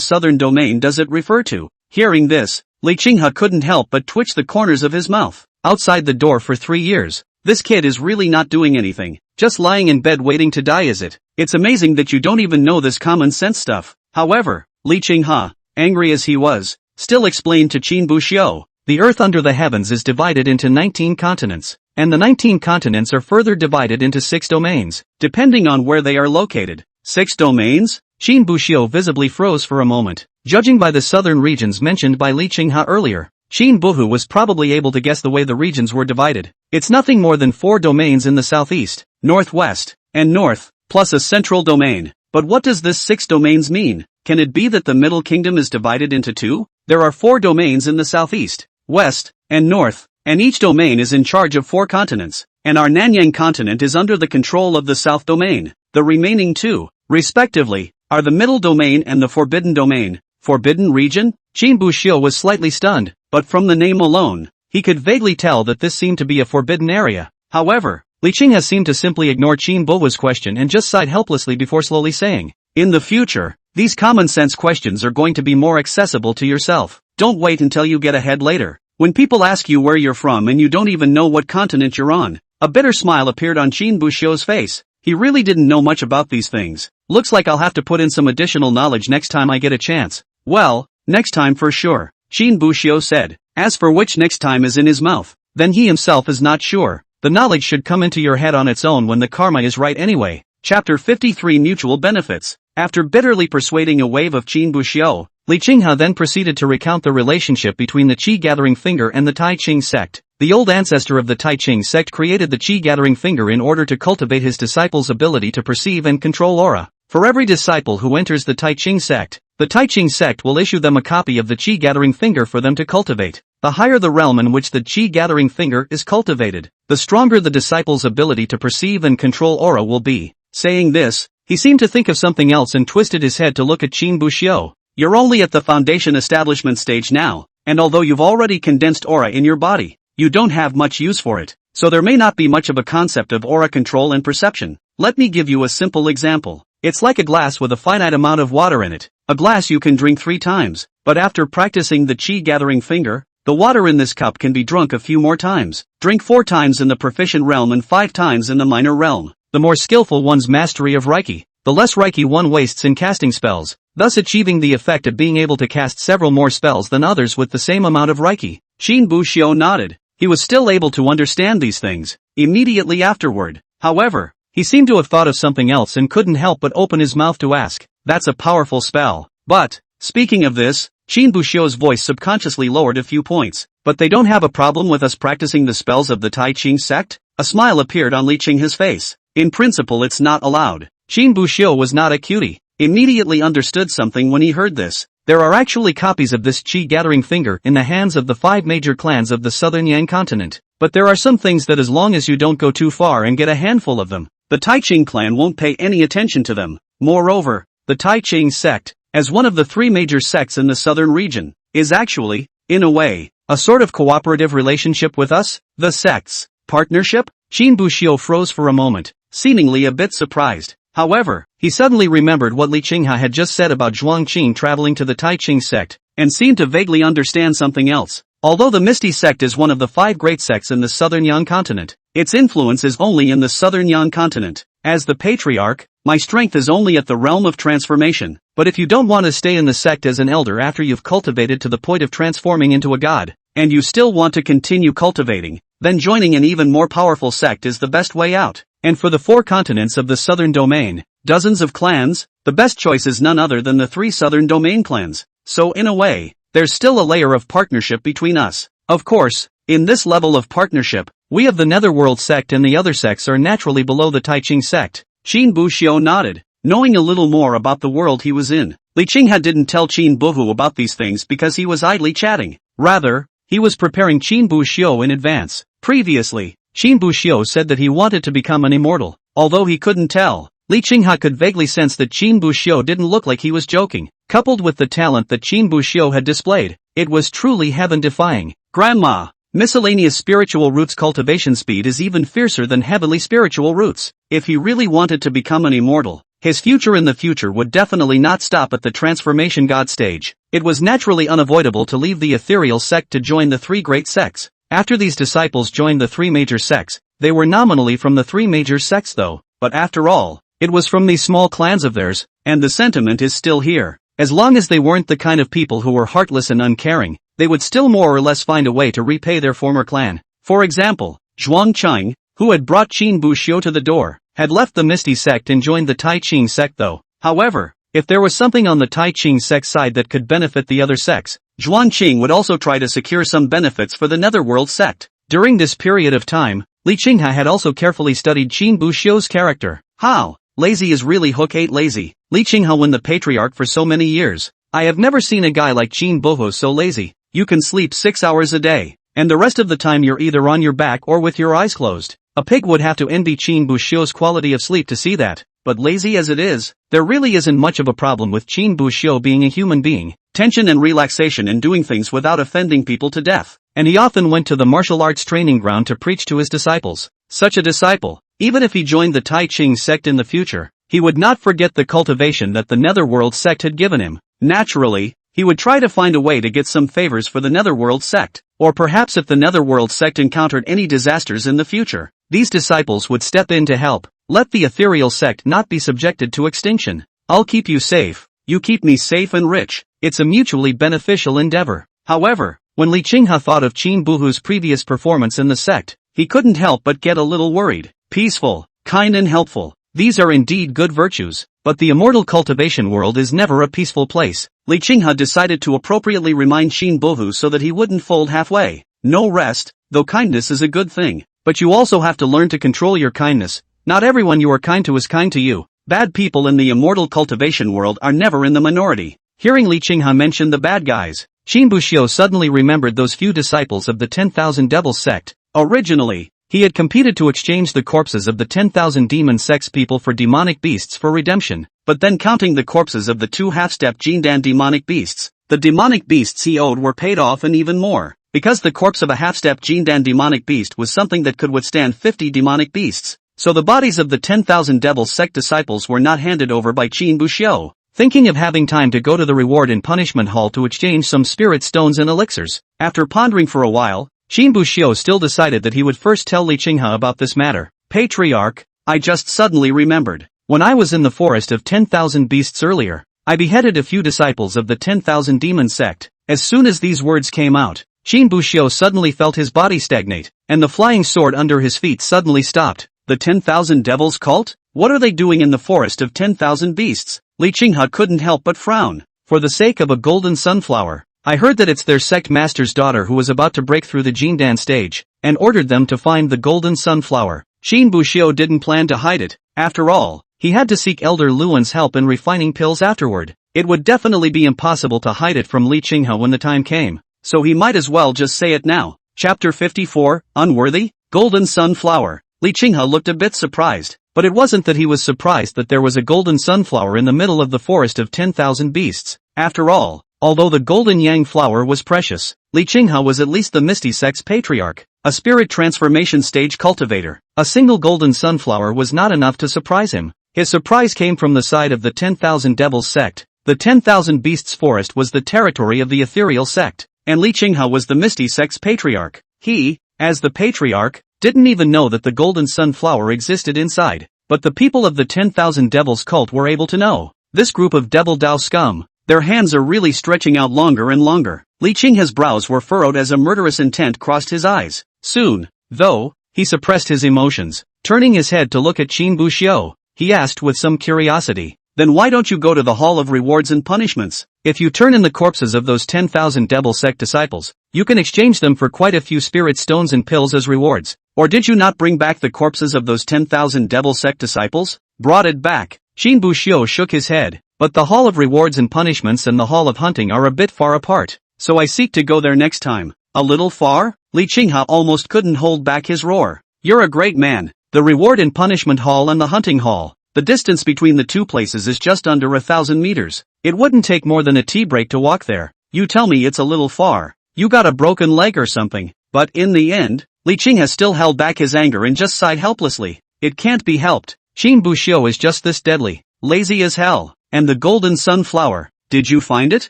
southern domain does it refer to? Hearing this, Li Qinghe couldn't help but twitch the corners of his mouth. Outside the door for 3 years. This kid is really not doing anything, just lying in bed waiting to die, is it? It's amazing that you don't even know this common sense stuff. However, Li Qinghe, angry as he was, still explained to Qin Buxiu, the earth under the heavens is divided into 19 continents, and the 19 continents are further divided into 6 domains, depending on where they are located. 6 domains? Qin Buxiu visibly froze for a moment. Judging by the southern regions mentioned by Li Qinghe earlier, Qin Buhu was probably able to guess the way the regions were divided. It's nothing more than 4 domains in the southeast, northwest, and north, plus a central domain. But what does this 6 domains mean? Can it be that the Middle Kingdom is divided into 2? There are 4 domains in the southeast, west, and north, and each domain is in charge of 4 continents, and our Nanyang continent is under the control of the south domain. The remaining 2, respectively, are the middle domain and the forbidden domain. Forbidden region? Qin Buxiu was slightly stunned, but from the name alone, he could vaguely tell that this seemed to be a forbidden area. However, Li Qinghe seemed to simply ignore Qin Buhu's question and just sighed helplessly before slowly saying, in the future, these common sense questions are going to be more accessible to yourself. Don't wait until you get ahead later. When people ask you where you're from and you don't even know what continent you're on, a bitter smile appeared on Qin Buxiu's face. He really didn't know much about these things. Looks like I'll have to put in some additional knowledge next time I get a chance. Well, next time for sure, Qin Buxiu said. As for which next time is in his mouth, then he himself is not sure. The knowledge should come into your head on its own when the karma is right anyway. Chapter 53 Mutual Benefits. After bitterly persuading a wave of Qin Buxiu, Li Qinghe then proceeded to recount the relationship between the Qi Gathering Finger and the Tai Ching sect. The old ancestor of the Tai Ching sect created the Qi Gathering Finger in order to cultivate his disciples' ability to perceive and control aura. For every disciple who enters the Tai Ching sect, the Tai Ching sect will issue them a copy of the Qi Gathering Finger for them to cultivate. The higher the realm in which the Qi Gathering Finger is cultivated, the stronger the disciple's ability to perceive and control aura will be. Saying this, he seemed to think of something else and twisted his head to look at Qin Buxiu. You're only at the foundation establishment stage now, and although you've already condensed aura in your body, you don't have much use for it, so there may not be much of a concept of aura control and perception. Let me give you a simple example. It's like a glass with a finite amount of water in it. A glass you can drink 3 times, but after practicing the Qi Gathering Finger, the water in this cup can be drunk a few more times. Drink 4 times in the proficient realm and 5 times in the minor realm. The more skillful one's mastery of Reiki, the less Reiki one wastes in casting spells, thus achieving the effect of being able to cast several more spells than others with the same amount of Reiki. Qin Buxiu nodded. He was still able to understand these things. Immediately afterward, however, he seemed to have thought of something else and couldn't help but open his mouth to ask, that's a powerful spell. But, speaking of this, Qin Buxiu's voice subconsciously lowered a few points. But they don't have a problem with us practicing the spells of the Tai Ching sect? A smile appeared on Li Qinghe's face. In principle it's not allowed. Qin Buxiu was not a cutie. Immediately understood something when he heard this. There are actually copies of this chi-gathering finger in the hands of the 5 major clans of the southern Yang continent. But there are some things that as long as you don't go too far and get a handful of them, the Tai Ching clan won't pay any attention to them. Moreover, the Tai Ching sect, as one of the 3 major sects in the southern region, is actually, in a way, a sort of cooperative relationship with us, the sects. Partnership? Qin Buxiu froze for a moment, seemingly a bit surprised. However, he suddenly remembered what Li Qinghe had just said about Zhuang Qing traveling to the Tai Ching sect, and seemed to vaguely understand something else. Although the Misty sect is one of the 5 great sects in the southern Yang continent, its influence is only in the southern Yang continent. As the patriarch, my strength is only at the realm of transformation. But if you don't want to stay in the sect as an elder after you've cultivated to the point of transforming into a god, and you still want to continue cultivating, then joining an even more powerful sect is the best way out. And for the 4 continents of the southern domain, dozens of clans, the best choice is none other than the 3 southern domain clans. So in a way, there's still a layer of partnership between us. Of course, in this level of partnership, we of the Netherworld sect and the other sects are naturally below the Tai Ching sect. Qin Buxiu nodded, knowing a little more about the world he was in. Li Qinghe didn't tell Qin Buhu about these things because he was idly chatting. Rather, he was preparing Qin Buxiu in advance. Previously, Qin Buxiu said that he wanted to become an immortal. Although he couldn't tell, Li Qinghe could vaguely sense that Qin Buxiu didn't look like he was joking. Coupled with the talent that Qin Buxiu had displayed, it was truly heaven-defying. Grandma, miscellaneous spiritual roots cultivation speed is even fiercer than heavenly spiritual roots. If he really wanted to become an immortal, his future in the future would definitely not stop at the transformation god stage. It was naturally unavoidable to leave the ethereal sect to join the 3 great sects. After these disciples joined the 3 major sects, they were nominally from the 3 major sects though, but after all, it was from these small clans of theirs, and the sentiment is still here. As long as they weren't the kind of people who were heartless and uncaring, they would still more or less find a way to repay their former clan. For example, Zhuang Qing, who had brought Qin Buxiu to the door, had left the Misty sect and joined the Tai Ching sect though. However, if there was something on the Tai Ching sect side that could benefit the other sects, Zhuang Qing would also try to secure some benefits for the Netherworld sect. During this period of time, Li Qinghe had also carefully studied Qin Buxiu's character. How lazy is really hook 8 lazy. Li Qinghe won the patriarch for so many years. I have never seen a guy like Qin Buhu so lazy. You can sleep 6 hours a day, and the rest of the time you're either on your back or with your eyes closed. A pig would have to envy Qin Buxiu's quality of sleep to see that. But lazy as it is, there really isn't much of a problem with Qin Buxiu being a human being. Tension and relaxation and doing things without offending people to death. And he often went to the martial arts training ground to preach to his disciples. Such a disciple, even if he joined the Tai Ching sect in the future, he would not forget the cultivation that the Netherworld sect had given him. Naturally, he would try to find a way to get some favors for the Netherworld sect. Or perhaps if the Netherworld sect encountered any disasters in the future, these disciples would step in to help. Let the ethereal sect not be subjected to extinction. I'll keep you safe, you keep me safe and rich. It's a mutually beneficial endeavor. However, when Li Qinghe thought of Qin Buhu's previous performance in the sect, he couldn't help but get a little worried. Peaceful, kind and helpful. These are indeed good virtues, but the immortal cultivation world is never a peaceful place. Li Qinghe decided to appropriately remind Qin Buhu so that he wouldn't fold halfway. No rest, though kindness is a good thing, but you also have to learn to control your kindness. Not everyone you are kind to is kind to you. Bad people in the immortal cultivation world are never in the minority. Hearing Li Qinghe mention the bad guys, Qin Buxiu suddenly remembered those few disciples of the 10,000 Devils sect. Originally, he had competed to exchange the corpses of the 10,000 demon sects people for demonic beasts for redemption, but then counting the corpses of the 2 half-step Jindan demonic beasts, the demonic beasts he owed were paid off and even more, because the corpse of a half-step Jindan demonic beast was something that could withstand 50 demonic beasts. So the bodies of the 10,000 Devils sect disciples were not handed over by Qin Buxiu. Thinking of having time to go to the reward and punishment hall to exchange some spirit stones and elixirs, after pondering for a while, Qin Buxiu still decided that he would first tell Li Qinghe about this matter. Patriarch, I just suddenly remembered. When I was in the forest of 10,000 beasts earlier, I beheaded a few disciples of the 10,000 demon sect. As soon as these words came out, Qin Buxiu suddenly felt his body stagnate, and the flying sword under his feet suddenly stopped. The 10,000 Devils cult? What are they doing in the forest of 10,000 beasts? Li Qinghe couldn't help but frown. For the sake of a golden sunflower, I heard that it's their sect master's daughter who was about to break through the Jindan stage, and ordered them to find the golden sunflower. Qin Buxiu didn't plan to hide it. After all, he had to seek Elder Luan's help in refining pills afterward. It would definitely be impossible to hide it from Li Qinghe when the time came, so he might as well just say it now. Chapter 54, Unworthy? Golden Sunflower. Li Qinghe looked a bit surprised, but it wasn't that he was surprised that there was a golden sunflower in the middle of the forest of 10,000 beasts. After all, although the golden yang flower was precious, Li Qinghe was at least the Misty Sect's patriarch, a spirit transformation stage cultivator. A single golden sunflower was not enough to surprise him. His surprise came from the side of the 10,000 Devils sect. The 10,000 Beasts forest was the territory of the ethereal sect, and Li Qinghe was the Misty Sect's patriarch. He, as the patriarch, didn't even know that the golden sunflower existed inside, but the people of the 10,000 Devils cult were able to know. This group of Devil Dao scum, their hands are really stretching out longer and longer. Li Qinghe's brows were furrowed as a murderous intent crossed his eyes. Soon, though, he suppressed his emotions. Turning his head to look at Qin Buxiu, he asked with some curiosity, "Then why don't you go to the Hall of Rewards and Punishments? If you turn in the corpses of those 10,000 Devil Sect disciples, you can exchange them for quite a few spirit stones and pills as rewards. Or did you not bring back the corpses of those 10,000 Devil Sect disciples?" Brought it back. Qin Buxiu shook his head. "But the Hall of Rewards and Punishments and the Hall of Hunting are a bit far apart, so I seek to go there next time." "A little far?" Li Qinghe almost couldn't hold back his roar. "You're a great man. The Reward and Punishment Hall and the Hunting Hall. The distance between the two places is just under 1,000 meters. It wouldn't take more than a tea break to walk there. You tell me it's a little far. You got a broken leg or something." But in the end, Li Qinghe still held back his anger and just sighed helplessly. "It can't be helped. Qin Buxiu is just this deadly. Lazy as hell. And the golden sunflower, did you find it?"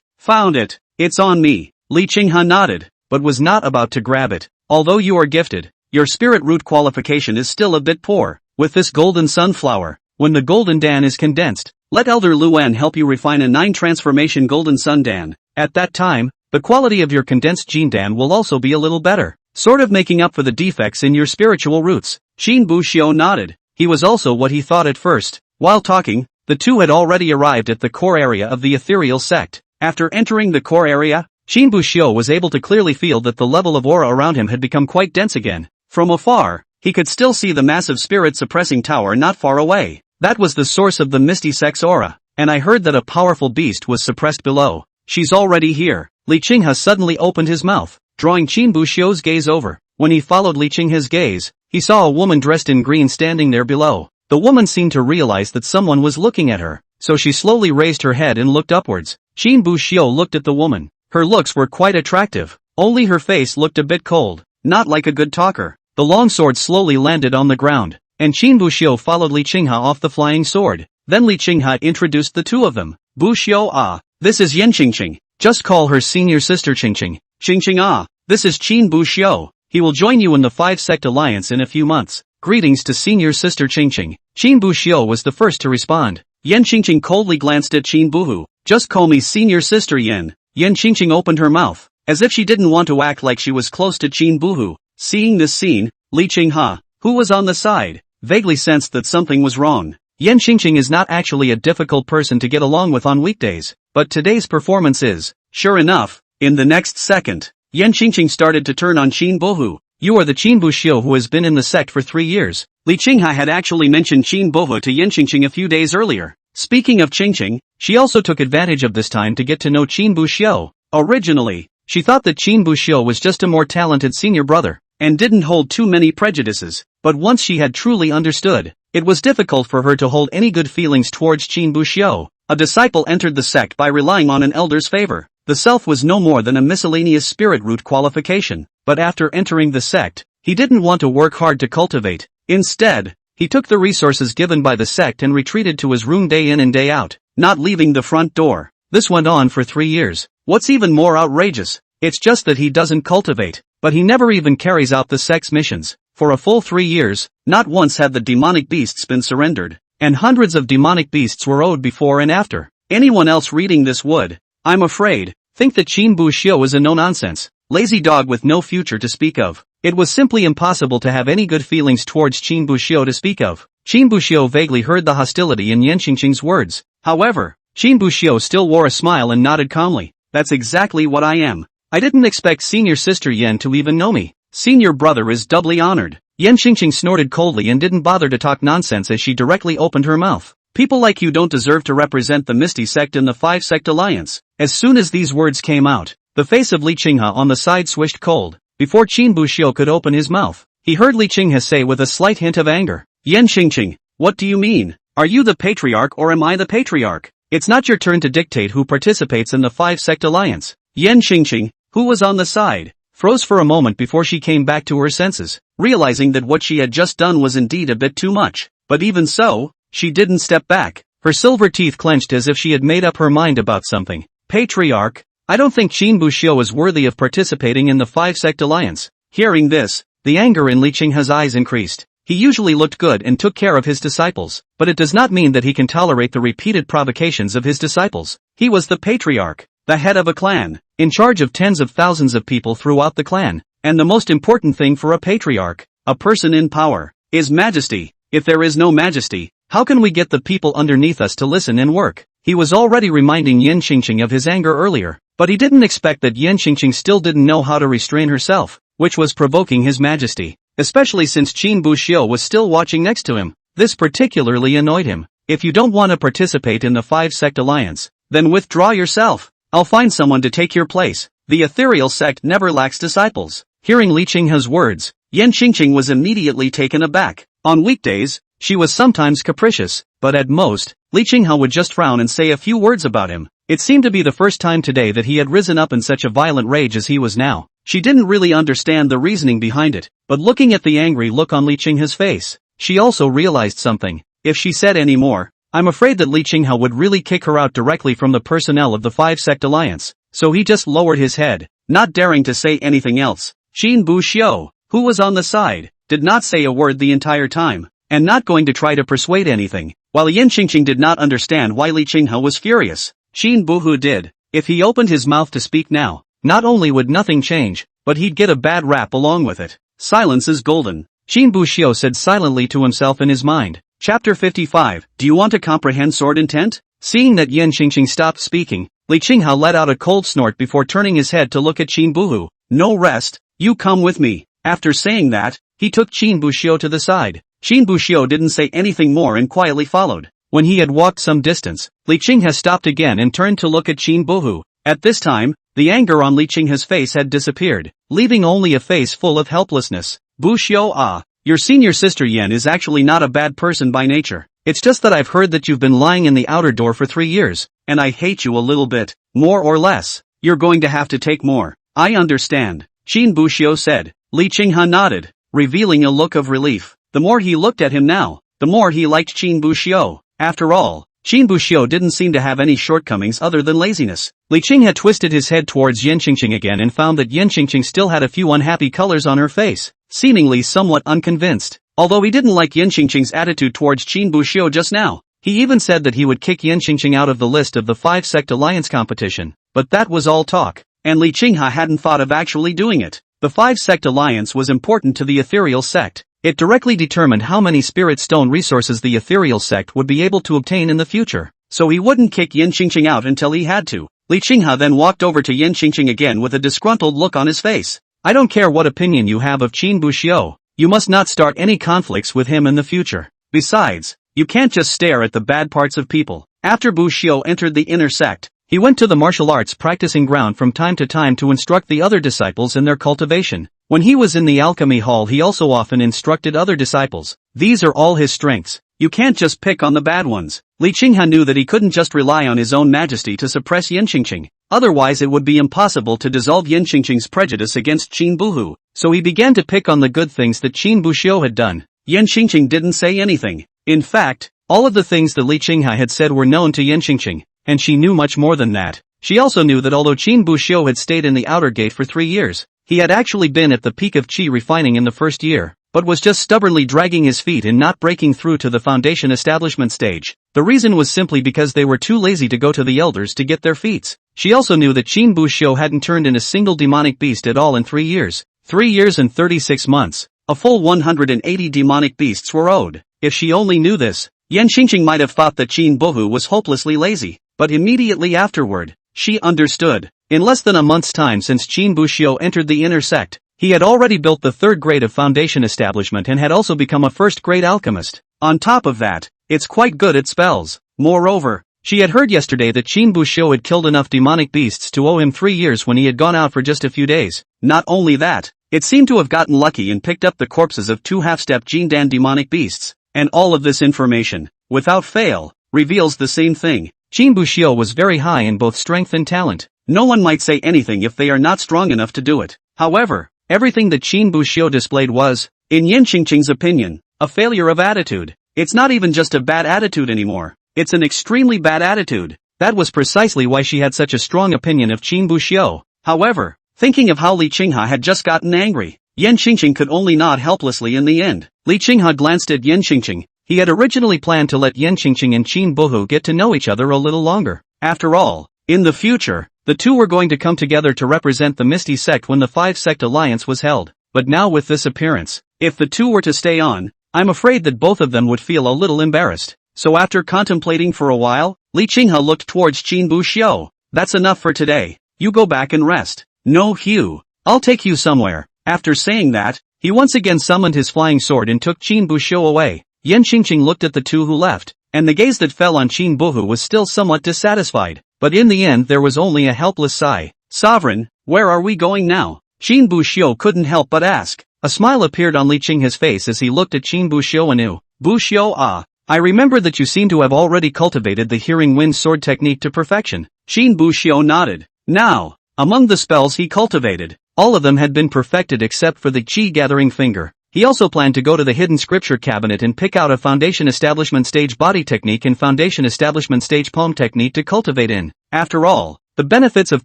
"Found it. It's on me." Li Qinghe nodded, but was not about to grab it. "Although you are gifted, your spirit root qualification is still a bit poor. With this golden sunflower, when the golden dan is condensed, let Elder Luan help you refine a 9 transformation golden sun dan. At that time, the quality of your condensed gene dan will also be a little better, sort of making up for the defects in your spiritual roots." Qin Buxiu nodded. He was also what he thought at first. While talking, the two had already arrived at the core area of the ethereal sect. After entering the core area, Qin Buxiu was able to clearly feel that the level of aura around him had become quite dense again. From afar, he could still see the massive spirit-suppressing tower not far away. That was the source of the Misty Sect's aura, and I heard that a powerful beast was suppressed below. "She's already here." Li Qinghe suddenly opened his mouth, drawing Qin Buxiu's gaze over. When he followed Li Qinghe's gaze, he saw a woman dressed in green standing there below. The woman seemed to realize that someone was looking at her, so she slowly raised her head and looked upwards. Qin Buxiu looked at the woman. Her looks were quite attractive, only her face looked a bit cold, not like a good talker. The longsword slowly landed on the ground, and Qin Buxiu followed Li Qinghe off the flying sword. Then Li Qinghe introduced the two of them. "Buxiu ah, this is Yan Qingqing. Just call her senior sister Qingqing. Qingqing ah, this is Qin Buxiu. He will join you in the 5-sect alliance in a few months. Greetings to senior sister Qingqing." Qin Buxiu was the first to respond. Yan Qingqing coldly glanced at Qin Buhu. "Just call me senior sister Yan." Yan Qingqing opened her mouth, as if she didn't want to act like she was close to Qin Buhu. Seeing this scene, Li Qinghe, who was on the side, vaguely sensed that something was wrong. Yan Qingqing is not actually a difficult person to get along with on weekdays, but today's performance is. Sure enough, in the next second, Yan Qingqing started to turn on Qin Buhu. "You are the Qin Buxiu who has been in the sect for 3 years. Li Qinghe had actually mentioned Qin Buhu to Yan Qingqing a few days earlier. Speaking of Qingqing, she also took advantage of this time to get to know Qin Buxiu. Originally, she thought that Qin Buxiu was just a more talented senior brother, and didn't hold too many prejudices, but once she had truly understood, it was difficult for her to hold any good feelings towards Qin Buxiu. A disciple entered the sect by relying on an elder's favor. The self was no more than a miscellaneous spirit root qualification, but after entering the sect, he didn't want to work hard to cultivate. Instead, he took the resources given by the sect and retreated to his room day in and day out, not leaving the front door. This went on for 3 years. What's even more outrageous, it's just that he doesn't cultivate, but he never even carries out the sect's missions. For a full 3 years, not once had the demonic beasts been surrendered, and hundreds of demonic beasts were owed before and after. Anyone else reading this would, I'm afraid, think that Qin Buxiu is a no-nonsense, lazy dog with no future to speak of. It was simply impossible to have any good feelings towards Qin Buxiu to speak of. Qin Buxiu vaguely heard the hostility in Yan Qingqing's words. However, Qin Buxiu still wore a smile and nodded calmly. "That's exactly what I am. I didn't expect senior sister Yan to even know me. Senior brother is doubly honored." Yan Qingqing snorted coldly and didn't bother to talk nonsense as she directly opened her mouth. People like you don't deserve to represent the Misty sect in the 5-sect alliance. As soon as these words came out, the face of Li Qinghe on the side swished cold. Before Qin Buxiu could open his mouth, he heard Li Qinghe say with a slight hint of anger, Yan Xingqing, what do you mean? Are you the patriarch or am I the patriarch? It's not your turn to dictate who participates in the 5-sect alliance. Yan Xingqing, who was on the side, froze for a moment before she came back to her senses, realizing that what she had just done was indeed a bit too much. But even so, she didn't step back. Her silver teeth clenched as if she had made up her mind about something. Patriarch? I don't think Qin Buxiu is worthy of participating in the 5-sect alliance. Hearing this, the anger in Li Qinghe's eyes increased. He usually looked good and took care of his disciples, but it does not mean that he can tolerate the repeated provocations of his disciples. He was the patriarch, the head of a clan, in charge of tens of thousands of people throughout the clan, and the most important thing for a patriarch, a person in power, is majesty. If there is no majesty, how can we get the people underneath us to listen and work? He was already reminding Yan Xingqing of his anger earlier, but he didn't expect that Yan Xingqing still didn't know how to restrain herself, which was provoking his majesty. Especially since Qin Buxiu was still watching next to him. This particularly annoyed him. If you don't want to participate in the 5-sect alliance, then withdraw yourself. I'll find someone to take your place. The ethereal sect never lacks disciples. Hearing Li Qinghe's words, Yan Xingqing was immediately taken aback. On weekdays, she was sometimes capricious, but at most, Li Qinghe would just frown and say a few words about him. It seemed to be the first time today that he had risen up in such a violent rage as he was now. She didn't really understand the reasoning behind it, but looking at the angry look on Li Qinghe's face, she also realized something. If she said any more, I'm afraid that Li Qinghe would really kick her out directly from the personnel of the 5-sect alliance, so he just lowered his head, not daring to say anything else. Qin Buxiu, who was on the side, did not say a word the entire time, and not going to try to persuade anything. While Yan Xingqing did not understand why Li Qinghe was furious, Qin Buhu did. If he opened his mouth to speak now, not only would nothing change, but he'd get a bad rap along with it. Silence is golden, Qin Buxiu said silently to himself in his mind. Chapter 55, Do you want to comprehend sword intent? Seeing that Yan Xingqing stopped speaking, Li Qinghe let out a cold snort before turning his head to look at Qin Buhu. No rest, you come with me. After saying that, he took Qin Buxiu to the side. Qin Buxiu didn't say anything more and quietly followed. When he had walked some distance, Li Qinghe stopped again and turned to look at Qin Buhu. At this time, the anger on Li Qinghe's face had disappeared, leaving only a face full of helplessness. Buxiu, your senior sister Yan is actually not a bad person by nature. It's just that I've heard that you've been lying in the outer door for 3 years, and I hate you a little bit, more or less. You're going to have to take more. I understand, Qin Buxiu said. Li Qinghe nodded, revealing a look of relief. The more he looked at him now, the more he liked Qin Buxiu. After all, Qin Buxiu didn't seem to have any shortcomings other than laziness. Li Qinghe twisted his head towards Yan Xingqing again and found that Yan Xingqing still had a few unhappy colors on her face, seemingly somewhat unconvinced. Although he didn't like Yan Xingqing's attitude towards Qin Buxiu just now, he even said that he would kick Yan Xingqing out of the list of the 5-sect alliance competition. But that was all talk, and Li Qinghe hadn't thought of actually doing it. The 5-sect alliance was important to the ethereal sect. It directly determined how many spirit stone resources the ethereal sect would be able to obtain in the future. So he wouldn't kick Yan Xingqing out until he had to. Li Qinghe then walked over to Yan Xingqing again with a disgruntled look on his face. I don't care what opinion you have of Qin Buxiu, you must not start any conflicts with him in the future. Besides, you can't just stare at the bad parts of people. After Buxiu entered the inner sect, he went to the martial arts practicing ground from time to time to instruct the other disciples in their cultivation. When he was in the alchemy hall he also often instructed other disciples. These are all his strengths. You can't just pick on the bad ones. Li Qinghe knew that he couldn't just rely on his own majesty to suppress Yan Xingqing. Otherwise it would be impossible to dissolve Yan Xingqing's prejudice against Qin Buhu. So he began to pick on the good things that Qin Buxiu had done. Yan Xingqing didn't say anything. In fact, all of the things that Li Qinghe had said were known to Yan Xingqing, and she knew much more than that. She also knew that although Qin Buxiu had stayed in the outer gate for 3 years, he had actually been at the peak of qi refining in the first year, but was just stubbornly dragging his feet and not breaking through to the foundation establishment stage. The reason was simply because they were too lazy to go to the elders to get their feats. She also knew that Qin Buxiu hadn't turned in a single demonic beast at all in 3 years. 3 years and 36 months. A full 180 demonic beasts were owed. If she only knew this, Yan Xingqing might have thought that Qin Buhu was hopelessly lazy, but immediately afterward, she understood. In less than a month's time since Qin Buxiu entered the inner sect, he had already built the 3rd grade of foundation establishment and had also become a 1st grade alchemist. On top of that, it's quite good at spells. Moreover, she had heard yesterday that Qin Buxiu had killed enough demonic beasts to owe him 3 years when he had gone out for just a few days. Not only that, it seemed to have gotten lucky and picked up the corpses of 2 half-step Jindan demonic beasts. And all of this information, without fail, reveals the same thing. Qin Buxiu was very high in both strength and talent. No one might say anything if they are not strong enough to do it. However, everything that Qin Buxiu displayed was, in Yan Qingqing's opinion, a failure of attitude. It's not even just a bad attitude anymore. It's an extremely bad attitude. That was precisely why she had such a strong opinion of Qin Buxiu. However, thinking of how Li Qinghe had just gotten angry, Yan Qingqing could only nod helplessly in the end. Li Qinghe glanced at Yan Qingqing. He had originally planned to let Yan Qingqing and Qin Buhu get to know each other a little longer. After all, in the future, the two were going to come together to represent the Misty Sect when the 5-sect alliance was held. But now with this appearance, if the two were to stay on, I'm afraid that both of them would feel a little embarrassed. So after contemplating for a while, Li Qinghe looked towards Qin Buxiu. That's enough for today. You go back and rest. No, Hugh. I'll take you somewhere. After saying that, he once again summoned his flying sword and took Qin Buxiu away. Yan Qingqing looked at the two who left, and the gaze that fell on Qin Buhu was still somewhat dissatisfied. But in the end there was only a helpless sigh. Sovereign, where are we going now? Qin Buxiu couldn't help but ask. A smile appeared on Li Qinghe's face as he looked at Qin Buxiu anew. Buxiu, I remember that you seem to have already cultivated the Hearing Wind sword technique to perfection. Qin Buxiu nodded. Now, among the spells he cultivated, all of them had been perfected except for the Qi Gathering Finger. He also planned to go to the hidden scripture cabinet and pick out a foundation establishment stage body technique and foundation establishment stage palm technique to cultivate in. After all, the benefits of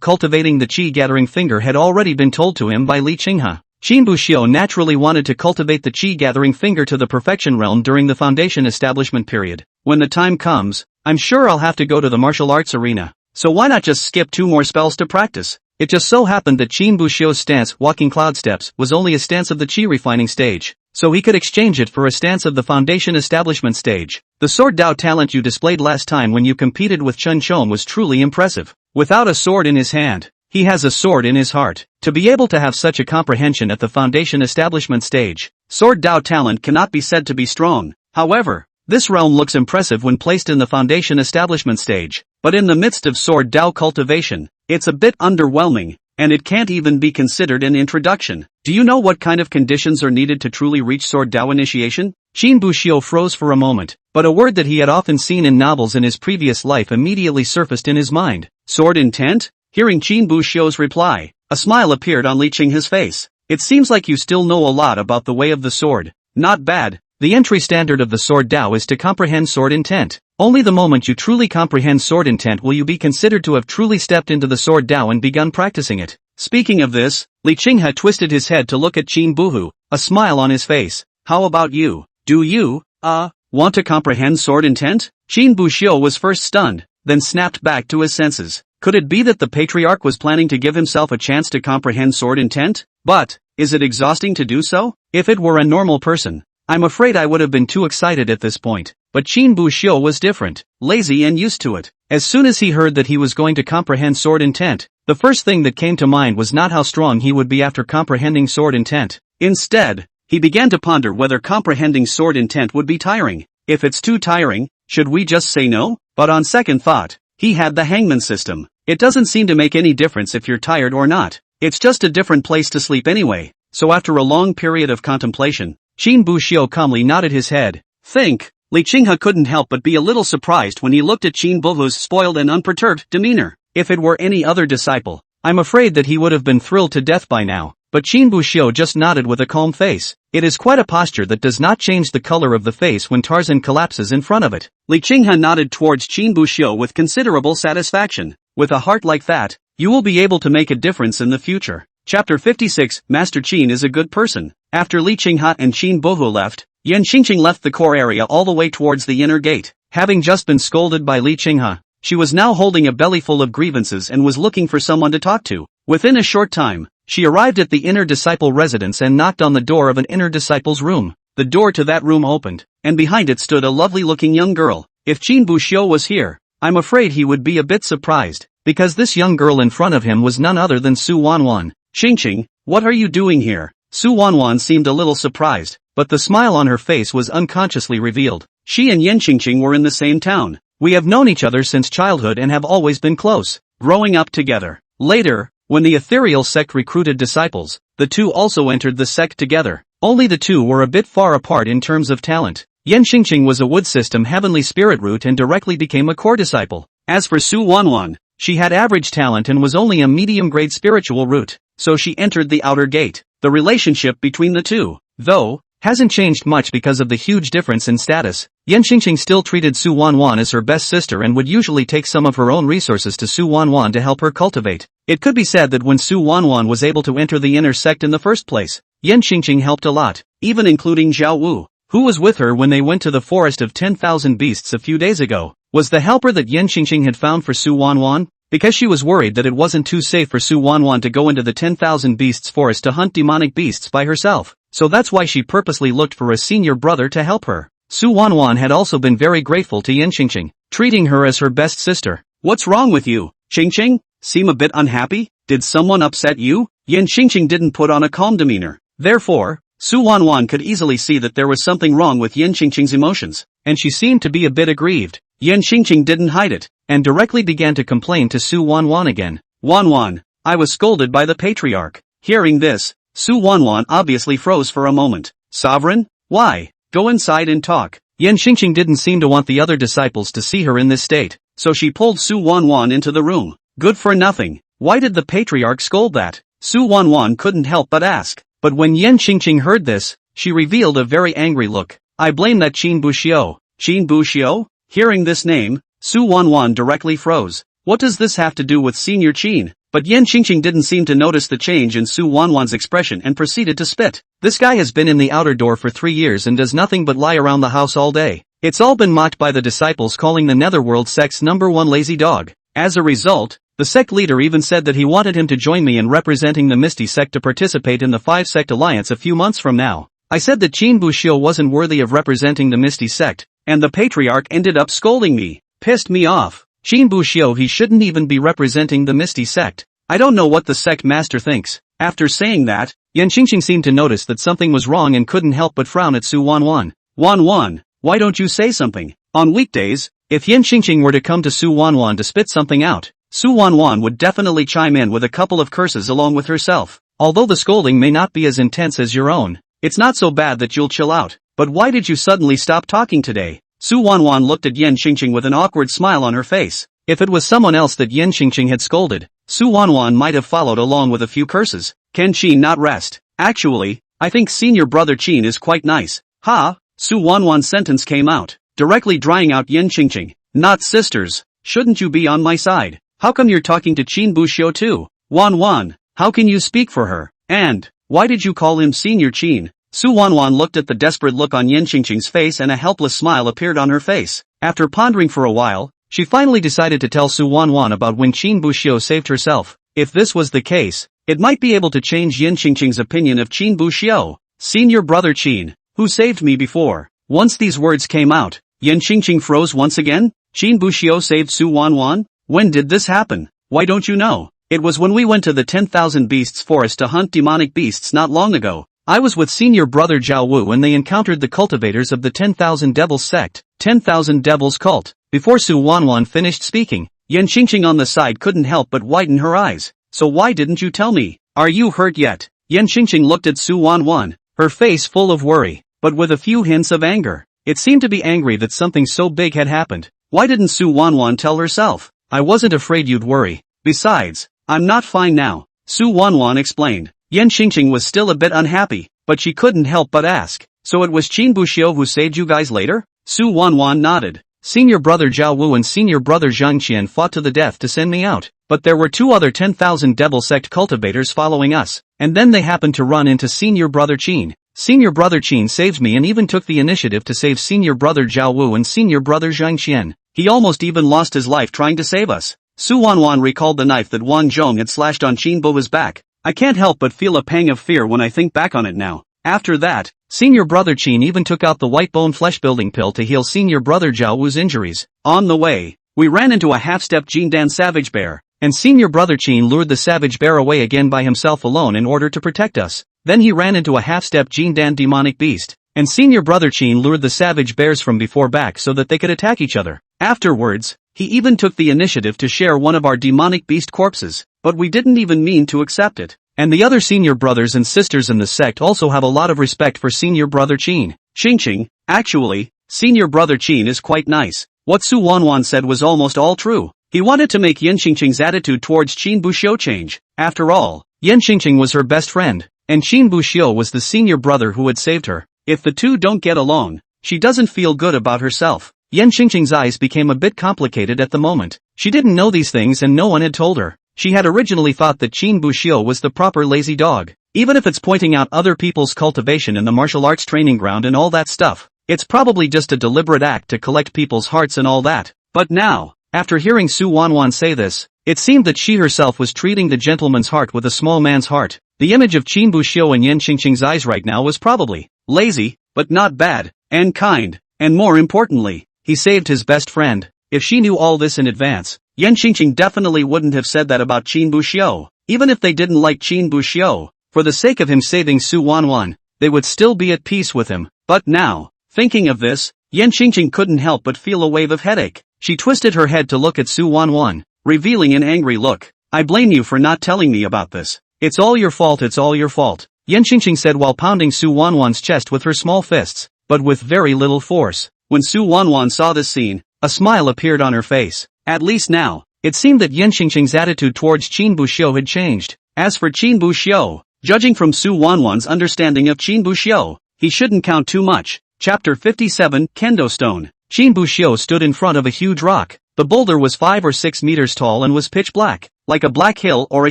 cultivating the Qi Gathering Finger had already been told to him by Li Qinghe. Qin Buxiu naturally wanted to cultivate the Qi Gathering Finger to the perfection realm during the foundation establishment period. When the time comes, I'm sure I'll have to go to the martial arts arena. So why not just skip 2 more spells to practice? It just so happened that Qin Buxiu's stance, Walking Cloud Steps, was only a stance of the Qi refining stage, so he could exchange it for a stance of the foundation establishment stage. The sword Dao talent you displayed last time when you competed with Chen Chong was truly impressive. Without a sword in his hand, he has a sword in his heart. To be able to have such a comprehension at the foundation establishment stage, sword Dao talent cannot be said to be strong. However, this realm looks impressive when placed in the foundation establishment stage, but in the midst of sword Dao cultivation, it's a bit underwhelming, and it can't even be considered an introduction. Do you know what kind of conditions are needed to truly reach sword Dao initiation? Qin Buxiu froze for a moment, but a word that he had often seen in novels in his previous life immediately surfaced in his mind. Sword intent? Hearing Qin Buxiu's reply, a smile appeared on Li Qinghe's face. It seems like you still know a lot about the way of the sword. Not bad. The entry standard of the sword Dao is to comprehend sword intent. Only the moment you truly comprehend sword intent will you be considered to have truly stepped into the sword Dao and begun practicing it. Speaking of this, Li Qinghe twisted his head to look at Qin Buhu, a smile on his face. How about you? Do you, want to comprehend sword intent? Qin Buxiu was first stunned, then snapped back to his senses. Could it be that the patriarch was planning to give himself a chance to comprehend sword intent? But, is it exhausting to do so? If it were a normal person, I'm afraid I would have been too excited at this point. But Qin Buxiu was different, lazy and used to it. As soon as he heard that he was going to comprehend sword intent, the first thing that came to mind was not how strong he would be after comprehending sword intent. Instead, he began to ponder whether comprehending sword intent would be tiring. If it's too tiring, should we just say no? But on second thought, he had the hangman system. It doesn't seem to make any difference if you're tired or not. It's just a different place to sleep anyway. So after a long period of contemplation, Qin Buxiu calmly nodded his head. Think. Li Qinghe couldn't help but be a little surprised when he looked at Qin Buhu's spoiled and unperturbed demeanor. If it were any other disciple, I'm afraid that he would have been thrilled to death by now. But Qin Buxiu just nodded with a calm face. It is quite a posture that does not change the color of the face when Tarzan collapses in front of it. Li Qinghe nodded towards Qin Buxiu with considerable satisfaction. With a heart like that, you will be able to make a difference in the future. Chapter 56, Master Qin is a good person. After Li Qinghe and Qin Buhu left, Yan Qingqing left the core area all the way towards the inner gate. Having just been scolded by Li Qinghe, she was now holding a belly full of grievances and was looking for someone to talk to. Within a short time, she arrived at the inner disciple residence and knocked on the door of an inner disciple's room. The door to that room opened, and behind it stood a lovely-looking young girl. If Qin Buxiu was here, I'm afraid he would be a bit surprised, because this young girl in front of him was none other than Su Wanwan. Qingqing, what are you doing here? Su Wanwan seemed a little surprised, but the smile on her face was unconsciously revealed. She and Yan Qingqing were in the same town. We have known each other since childhood and have always been close, growing up together. Later, when the ethereal sect recruited disciples, the two also entered the sect together. Only the two were a bit far apart in terms of talent. Yan Qingqing was a wood system heavenly spirit root and directly became a core disciple. As for Su Wanwan, she had average talent and was only a medium-grade spiritual root, so she entered the outer gate. The relationship between the two, though, hasn't changed much because of the huge difference in status. Yan Qingqing still treated Su Wanwan as her best sister and would usually take some of her own resources to Su Wanwan to help her cultivate. It could be said that when Su Wanwan was able to enter the inner sect in the first place, Yan Qingqing helped a lot, even including Zhao Wu, who was with her when they went to the forest of 10,000 beasts a few days ago. Was the helper that Yan Qingqing had found for Su Wanwan? Because she was worried that it wasn't too safe for Su Wanwan to go into the 10,000 beasts forest to hunt demonic beasts by herself, so that's why she purposely looked for a senior brother to help her. Su Wanwan had also been very grateful to Yan Qingqing, treating her as her best sister. What's wrong with you, Qingqing? Seem a bit unhappy? Did someone upset you? Yan Qingqing didn't put on a calm demeanor. Therefore, Su Wanwan could easily see that there was something wrong with Yan Qingqing's emotions, and she seemed to be a bit aggrieved. Yan Qingqing didn't hide it, and directly began to complain to Su Wanwan again. Wanwan, I was scolded by the patriarch. Hearing this, Su Wanwan obviously froze for a moment. Sovereign? Why? Go inside and talk. Yan Qingqing didn't seem to want the other disciples to see her in this state, so she pulled Su Wanwan into the room. Good for nothing. Why did the patriarch scold that? Su Wanwan couldn't help but ask. But when Yan Qingqing heard this, she revealed a very angry look. I blame that Qin Buxiu. Qin Buxiu? Hearing this name, Su Wanwan directly froze. What does this have to do with Senior Qin? But Yan Qingqing didn't seem to notice the change in Su Wanwan's expression and proceeded to spit. This guy has been in the outer door for 3 years and does nothing but lie around the house all day. It's all been mocked by the disciples, calling the Netherworld sect's #1 lazy dog. As a result, the sect leader even said that he wanted him to join me in representing the Misty sect to participate in the 5-sect alliance a few months from now. I said that Qin Buxiu wasn't worthy of representing the Misty sect, and the patriarch ended up scolding me. Pissed me off. Qin Buxiu, he shouldn't even be representing the Misty sect. I don't know what the sect master thinks. After saying that, Yan Qingqing seemed to notice that something was wrong and couldn't help but frown at Su Wanwan. Wanwan, why don't you say something? On weekdays, if Yan Qingqing were to come to Su Wanwan to spit something out, Su Wanwan would definitely chime in with a couple of curses along with herself. Although the scolding may not be as intense as your own, it's not so bad that you'll chill out. But why did you suddenly stop talking today? Su Wanwan looked at Yan Qingqing with an awkward smile on her face. If it was someone else that Yan Qingqing had scolded, Su Wanwan might have followed along with a few curses. Can Qin not rest? Actually, I think senior brother Qin is quite nice. Ha! Su Wanwan's sentence came out, directly drying out Yan Qingqing. Not sisters. Shouldn't you be on my side? How come you're talking to Qin Buxiu too? Wanwan, how can you speak for her? And, why did you call him Senior Qin? Su Wanwan looked at the desperate look on Yan Qingqing's face and a helpless smile appeared on her face. After pondering for a while, she finally decided to tell Su Wanwan about when Qin Buxiu saved herself. If this was the case, it might be able to change Yan Qingqing's opinion of Qin Buxiu. Senior brother Qin, who saved me before. Once these words came out, Yan Qingqing froze once again. Qin Buxiu saved Su Wanwan? When did this happen? Why don't you know? It was when we went to the 10,000 beasts forest to hunt demonic beasts not long ago. I was with senior brother Zhao Wu when they encountered the cultivators of the 10,000 devils sect, 10,000 devils cult. Before Su Wanwan finished speaking, Yan Qingqing on the side couldn't help but widen her eyes. So why didn't you tell me? Are you hurt yet? Yan Qingqing looked at Su Wanwan, her face full of worry, but with a few hints of anger. It seemed to be angry that something so big had happened. Why didn't Su Wanwan tell herself? I wasn't afraid you'd worry. Besides, I'm not fine now, Su Wanwan explained. Yan Qingqing was still a bit unhappy, but she couldn't help but ask. So it was Qin Buxiu who saved you guys later? Su Wanwan nodded. Senior brother Zhao Wu and senior brother Zhang Qian fought to the death to send me out, but there were 2 other 10,000 devil sect cultivators following us, and then they happened to run into senior brother Qin. Senior brother Qin saved me and even took the initiative to save senior brother Zhao Wu and senior brother Zhang Qian. He almost even lost his life trying to save us. Su Wanwan recalled the knife that Wang Zhong had slashed on Qin Bu's back. I can't help but feel a pang of fear when I think back on it now. After that, senior brother Qin even took out the white bone flesh building pill to heal senior brother Zhao Wu's injuries. On the way, we ran into a half-step Jindan savage bear, and senior brother Qin lured the savage bear away again by himself alone in order to protect us. Then he ran into a half-step Jindan demonic beast, and senior brother Qin lured the savage bears from before back so that they could attack each other. Afterwards, he even took the initiative to share one of our demonic beast corpses, but we didn't even mean to accept it. And the other senior brothers and sisters in the sect also have a lot of respect for senior brother Qin. Xingqing, actually, senior brother Qin is quite nice. What Su Wanwan said was almost all true. He wanted to make Yan Xingqing's attitude towards Qin Buxiu change. After all, Yan Xingqing was her best friend, and Qin Buxiu was the senior brother who had saved her. If the two don't get along, she doesn't feel good about herself. Yan Xingqing's eyes became a bit complicated at the moment. She didn't know these things and no one had told her. She had originally thought that Qin Buxiu was the proper lazy dog. Even if it's pointing out other people's cultivation in the martial arts training ground and all that stuff, it's probably just a deliberate act to collect people's hearts and all that. But now, after hearing Su Wanwan say this, it seemed that she herself was treating the gentleman's heart with a small man's heart. The image of Qin Buxiu in Yan Xingqing's eyes right now was probably lazy, but not bad, and kind, and more importantly, he saved his best friend. If she knew all this in advance, Yan Xingqing definitely wouldn't have said that about Qin Buxiu. Even if they didn't like Qin Buxiu, for the sake of him saving Su Wanwan, they would still be at peace with him. But now, thinking of this, Yan Xingqing couldn't help but feel a wave of headache. She twisted her head to look at Su Wanwan, revealing an angry look. I blame you for not telling me about this. It's all your fault, it's all your fault, Yan Xingqing said while pounding Su Wanwan's chest with her small fists, but with very little force. When Su Wanwan saw this scene, a smile appeared on her face. At least now, it seemed that Yan Xingqing's attitude towards Qin Buxiu had changed. As for Qin Buxiu, judging from Su Wanwan's understanding of Qin Buxiu, he shouldn't count too much. Chapter 57, Kendo Stone. Qin Buxiu stood in front of a huge rock. The boulder was 5 or 6 meters tall and was pitch black, like a black hill or a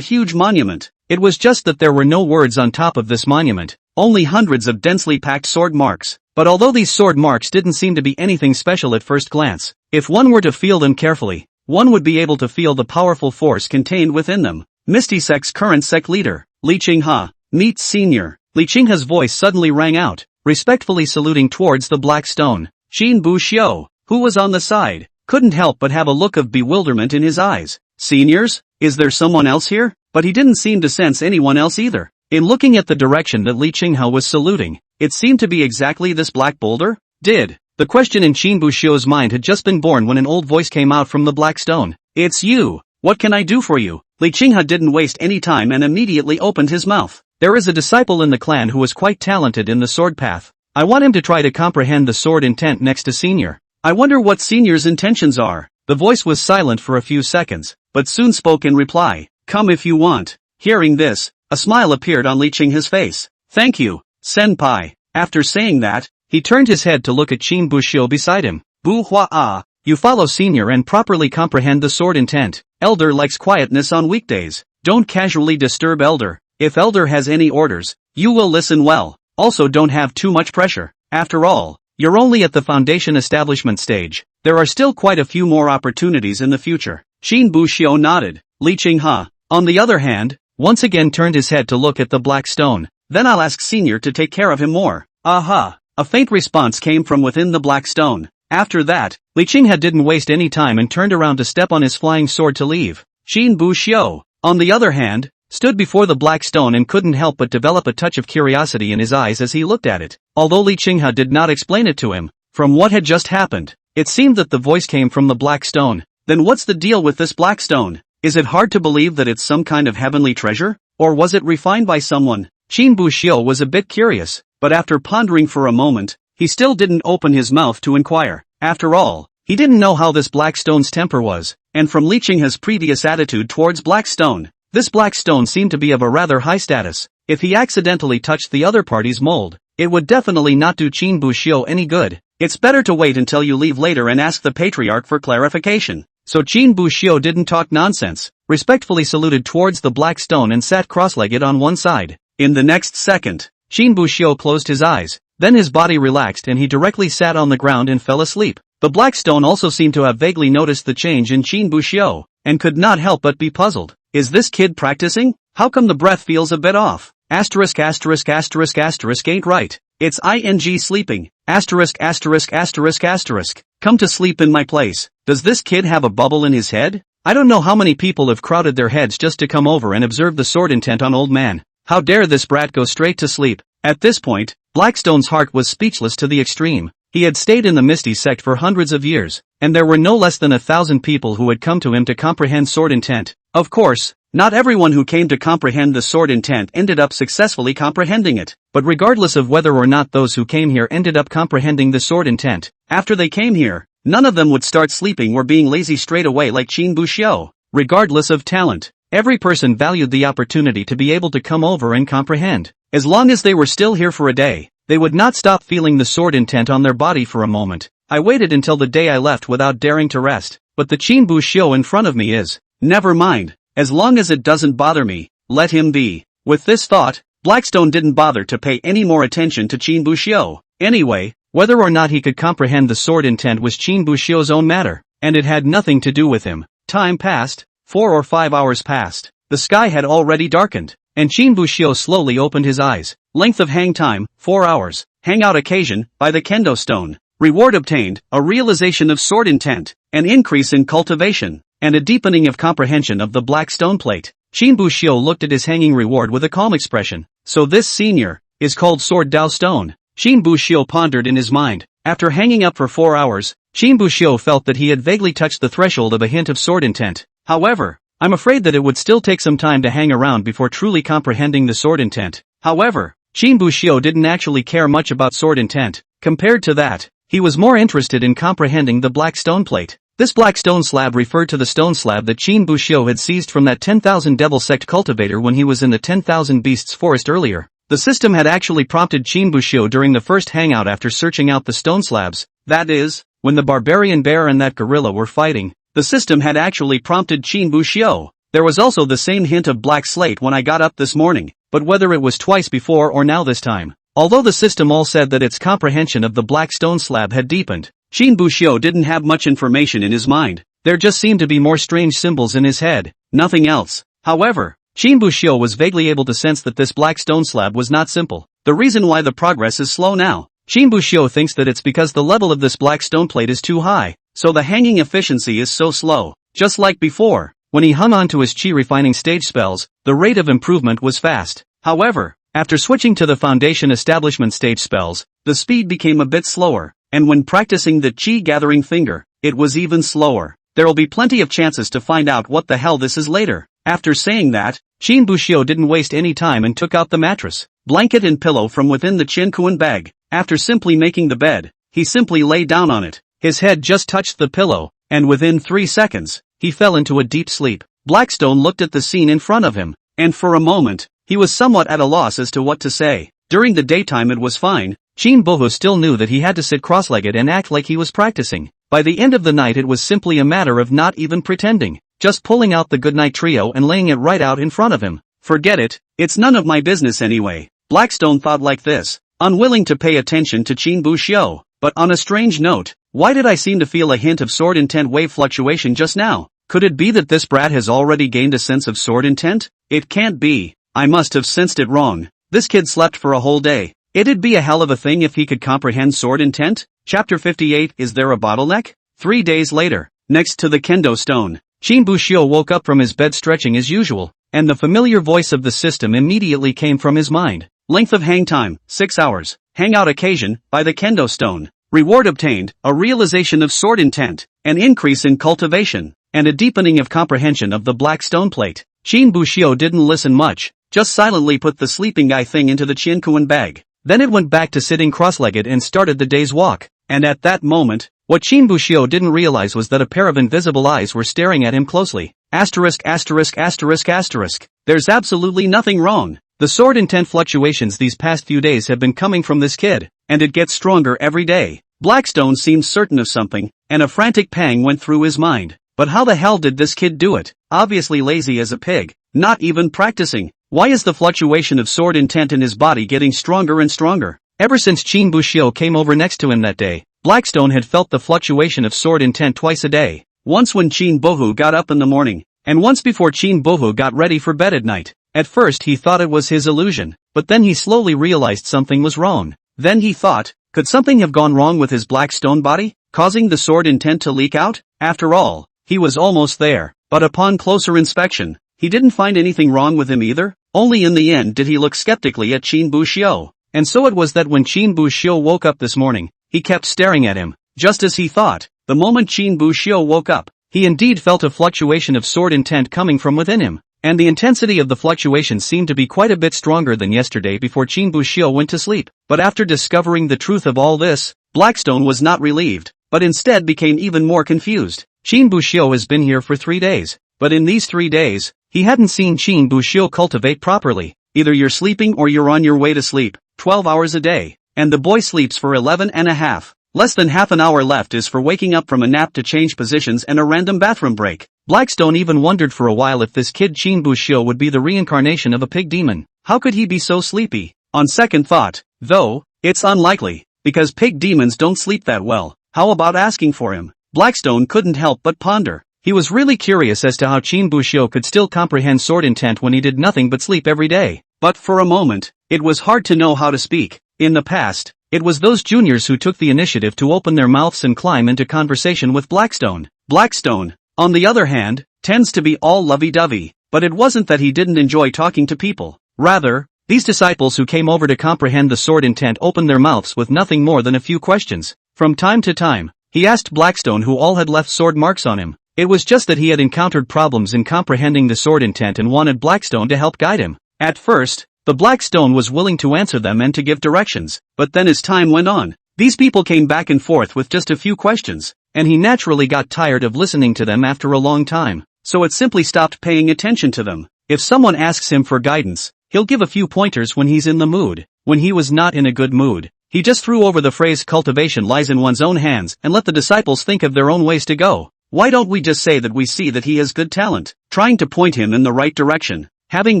huge monument. It was just that there were no words on top of this monument, only hundreds of densely packed sword marks. But although these sword marks didn't seem to be anything special at first glance, if one were to feel them carefully, one would be able to feel the powerful force contained within them. Misty Sect's current sect leader, Li Qinghe, meets senior. Li Qinghe's voice suddenly rang out, respectfully saluting towards the black stone. Qin Buxiu, who was on the side, couldn't help but have a look of bewilderment in his eyes. Seniors, is there someone else here? But he didn't seem to sense anyone else either. In looking at the direction that Li Qinghe was saluting, it seemed to be exactly this black boulder. The question in Qin Buxiu's mind had just been born when an old voice came out from the black stone. It's you. What can I do for you? Li Qinghe didn't waste any time and immediately opened his mouth. There is a disciple in the clan who is quite talented in the sword path. I want him to try to comprehend the sword intent next to senior. I wonder what senior's intentions are. The voice was silent for a few seconds, but soon spoke in reply. Come if you want. Hearing this, a smile appeared on Li Qinghe's face. Thank you, senpai. After saying that, he turned his head to look at Qin Buxiu beside him. Bu Hua Ah, you follow senior and properly comprehend the sword intent. Elder likes quietness on weekdays. Don't casually disturb elder. If elder has any orders, you will listen well. Also don't have too much pressure. After all, you're only at the foundation establishment stage. There are still quite a few more opportunities in the future. Qin Buxiu nodded. Li Qinghe, on the other hand, once again turned his head to look at the black stone. Then I'll ask senior to take care of him more. Aha! A faint response came from within the black stone. After that, Li Qinghe didn't waste any time and turned around to step on his flying sword to leave. Qin Buxiu, on the other hand, stood before the black stone and couldn't help but develop a touch of curiosity in his eyes as he looked at it. Although Li Qinghe did not explain it to him, from what had just happened, it seemed that the voice came from the black stone. Then what's the deal with this black stone? Is it hard to believe that it's some kind of heavenly treasure? Or was it refined by someone? Qin Buxiu was a bit curious, but after pondering for a moment, he still didn't open his mouth to inquire. After all, he didn't know how this black stone's temper was, and from Li Qinghe's previous attitude towards black stone, this black stone seemed to be of a rather high status. If he accidentally touched the other party's mold, it would definitely not do Qin Buxiu any good. It's better to wait until you leave later and ask the patriarch for clarification. So Qin Buxiu didn't talk nonsense, respectfully saluted towards the black stone and sat cross-legged on one side. In the next second, Qin Buxiu closed his eyes, then his body relaxed and he directly sat on the ground and fell asleep. The black stone also seemed to have vaguely noticed the change in Qin Buxiu, and could not help but be puzzled. Is this kid practicing? How come the breath feels a bit off? Asterisk asterisk asterisk asterisk ain't right. It's ing sleeping. Asterisk asterisk asterisk asterisk. Come to sleep in my place. Does this kid have a bubble in his head? I don't know how many people have crowded their heads just to come over and observe the sword intent on old man. How dare this brat go straight to sleep? At this point, Blackstone's heart was speechless to the extreme. He had stayed in the Misty sect for hundreds of years, and there were no less than 1,000 people who had come to him to comprehend sword intent. Of course, not everyone who came to comprehend the sword intent ended up successfully comprehending it, but regardless of whether or not those who came here ended up comprehending the sword intent, after they came here, none of them would start sleeping or being lazy straight away like Qin Buxiu. Regardless of talent, every person valued the opportunity to be able to come over and comprehend. As long as they were still here for a day, they would not stop feeling the sword intent on their body for a moment. I waited until the day I left without daring to rest, but the Qin Buxiu in front of me is, never mind. As long as it doesn't bother me, let him be. With this thought, Blackstone didn't bother to pay any more attention to Qin Buxiu. Anyway, whether or not he could comprehend the sword intent was Qin Buxiu's own matter, and it had nothing to do with him. Time passed, 4 or 5 hours passed. The sky had already darkened, and Qin Buxiu slowly opened his eyes. Length of hang time, 4 hours. Hangout occasion, by the kendo stone. Reward obtained, a realization of sword intent, an increase in cultivation, and a deepening of comprehension of the black stone plate. Qin Buxiu looked at his hanging reward with a calm expression. So this senior is called Sword Dao Stone. Qin Buxiu pondered in his mind. After hanging up for 4 hours, Qin Buxiu felt that he had vaguely touched the threshold of a hint of sword intent. However, I'm afraid that it would still take some time to hang around before truly comprehending the sword intent. However, Qin Buxiu didn't actually care much about sword intent. Compared to that, he was more interested in comprehending the black stone plate. This black stone slab referred to the stone slab that Qin Buxiu had seized from that 10,000 devil sect cultivator when he was in the 10,000 beasts forest earlier. The system had actually prompted Qin Buxiu during the first hangout after searching out the stone slabs. That is, when the barbarian bear and that gorilla were fighting, the system had actually prompted Qin Buxiu. There was also the same hint of black slate when I got up this morning, but whether it was twice before or now this time. Although the system all said that its comprehension of the black stone slab had deepened, Qin Buxiu didn't have much information in his mind. There just seemed to be more strange symbols in his head, nothing else. However, Qin Buxiu was vaguely able to sense that this black stone slab was not simple. The reason why the progress is slow now, Qin Buxiu thinks that it's because the level of this black stone plate is too high, so the hanging efficiency is so slow. Just like before, when he hung on to his chi refining stage spells, the rate of improvement was fast. However, after switching to the foundation establishment stage spells, the speed became a bit slower, and when practicing the chi gathering finger, it was even slower. There'll be plenty of chances to find out what the hell this is later. After saying that, Qin Buxiu didn't waste any time and took out the mattress, blanket and pillow from within the Qiankuan bag. After simply making the bed, he simply lay down on it. His head just touched the pillow, and within 3 seconds, he fell into a deep sleep. Blackstone looked at the scene in front of him, and for a moment, he was somewhat at a loss as to what to say. During the daytime it was fine. Qin Bohu still knew that he had to sit cross-legged and act like he was practicing. By the end of the night it was simply a matter of not even pretending, just pulling out the goodnight trio and laying it right out in front of him. Forget it, it's none of my business anyway. Blackstone thought like this, unwilling to pay attention to Qin Buxiu. But on a strange note, why did I seem to feel a hint of sword intent wave fluctuation just now? Could it be that this brat has already gained a sense of sword intent? It can't be. I must have sensed it wrong. This kid slept for a whole day. It'd be a hell of a thing if he could comprehend sword intent. Chapter 58. Is there a bottleneck? 3 days later, next to the kendo stone, Qin Buxiu woke up from his bed stretching as usual, and the familiar voice of the system immediately came from his mind. Length of hang time, 6 hours. Hangout occasion, by the kendo stone. Reward obtained, a realization of sword intent, an increase in cultivation, and a deepening of comprehension of the black stone plate. Qin Buxiu didn't listen much, just silently put the sleeping guy thing into the Qiankuan bag. Then it went back to sitting cross-legged and started the day's walk. And at that moment, what Qin Buxiu didn't realize was that a pair of invisible eyes were staring at him closely. Asterisk asterisk asterisk asterisk. There's absolutely nothing wrong. The sword intent fluctuations these past few days have been coming from this kid, and it gets stronger every day. Blackstone seemed certain of something, and a frantic pang went through his mind. But how the hell did this kid do it? Obviously lazy as a pig, not even practicing. Why is the fluctuation of sword intent in his body getting stronger and stronger? Ever since Qin Buxiu came over next to him that day, Blackstone had felt the fluctuation of sword intent twice a day. Once when Qin Bohu got up in the morning, and once before Qin Bohu got ready for bed at night. At first he thought it was his illusion, but then he slowly realized something was wrong. Then he thought, could something have gone wrong with his black stone body, causing the sword intent to leak out? After all, he was almost there, but upon closer inspection, he didn't find anything wrong with him either. Only in the end did he look skeptically at Qin Buxiu. And so it was that when Qin Buxiu woke up this morning, he kept staring at him, just as he thought. The moment Qin Buxiu woke up, he indeed felt a fluctuation of sword intent coming from within him. And the intensity of the fluctuation seemed to be quite a bit stronger than yesterday before Qin Buxiu went to sleep. But after discovering the truth of all this, Blackstone was not relieved, but instead became even more confused. Qin Buxiu has been here for 3 days, but in these 3 days, he hadn't seen Qin Buxiu cultivate properly. Either you're sleeping or you're on your way to sleep, 12 hours a day, and the boy sleeps for 11 and a half. Less than half an hour left is for waking up from a nap to change positions and a random bathroom break. Blackstone even wondered for a while if this kid Qin Buxiu would be the reincarnation of a pig demon. How could he be so sleepy? On second thought, though, it's unlikely, because pig demons don't sleep that well. How about asking for him? Blackstone couldn't help but ponder. He was really curious as to how Qin Buxiu could still comprehend sword intent when he did nothing but sleep every day. But for a moment, it was hard to know how to speak. In the past, it was those juniors who took the initiative to open their mouths and climb into conversation with Blackstone. Blackstone, on the other hand, tends to be all lovey-dovey, but it wasn't that he didn't enjoy talking to people. Rather, these disciples who came over to comprehend the sword intent opened their mouths with nothing more than a few questions. From time to time, he asked Blackstone who all had left sword marks on him. It was just that he had encountered problems in comprehending the sword intent and wanted Blackstone to help guide him. At first, the Blackstone was willing to answer them and to give directions, but then as time went on, these people came back and forth with just a few questions, and he naturally got tired of listening to them after a long time, so it simply stopped paying attention to them. If someone asks him for guidance, he'll give a few pointers when he's in the mood. When he was not in a good mood, he just threw over the phrase cultivation lies in one's own hands and let the disciples think of their own ways to go. Why don't we just say that we see that he has good talent, trying to point him in the right direction? Having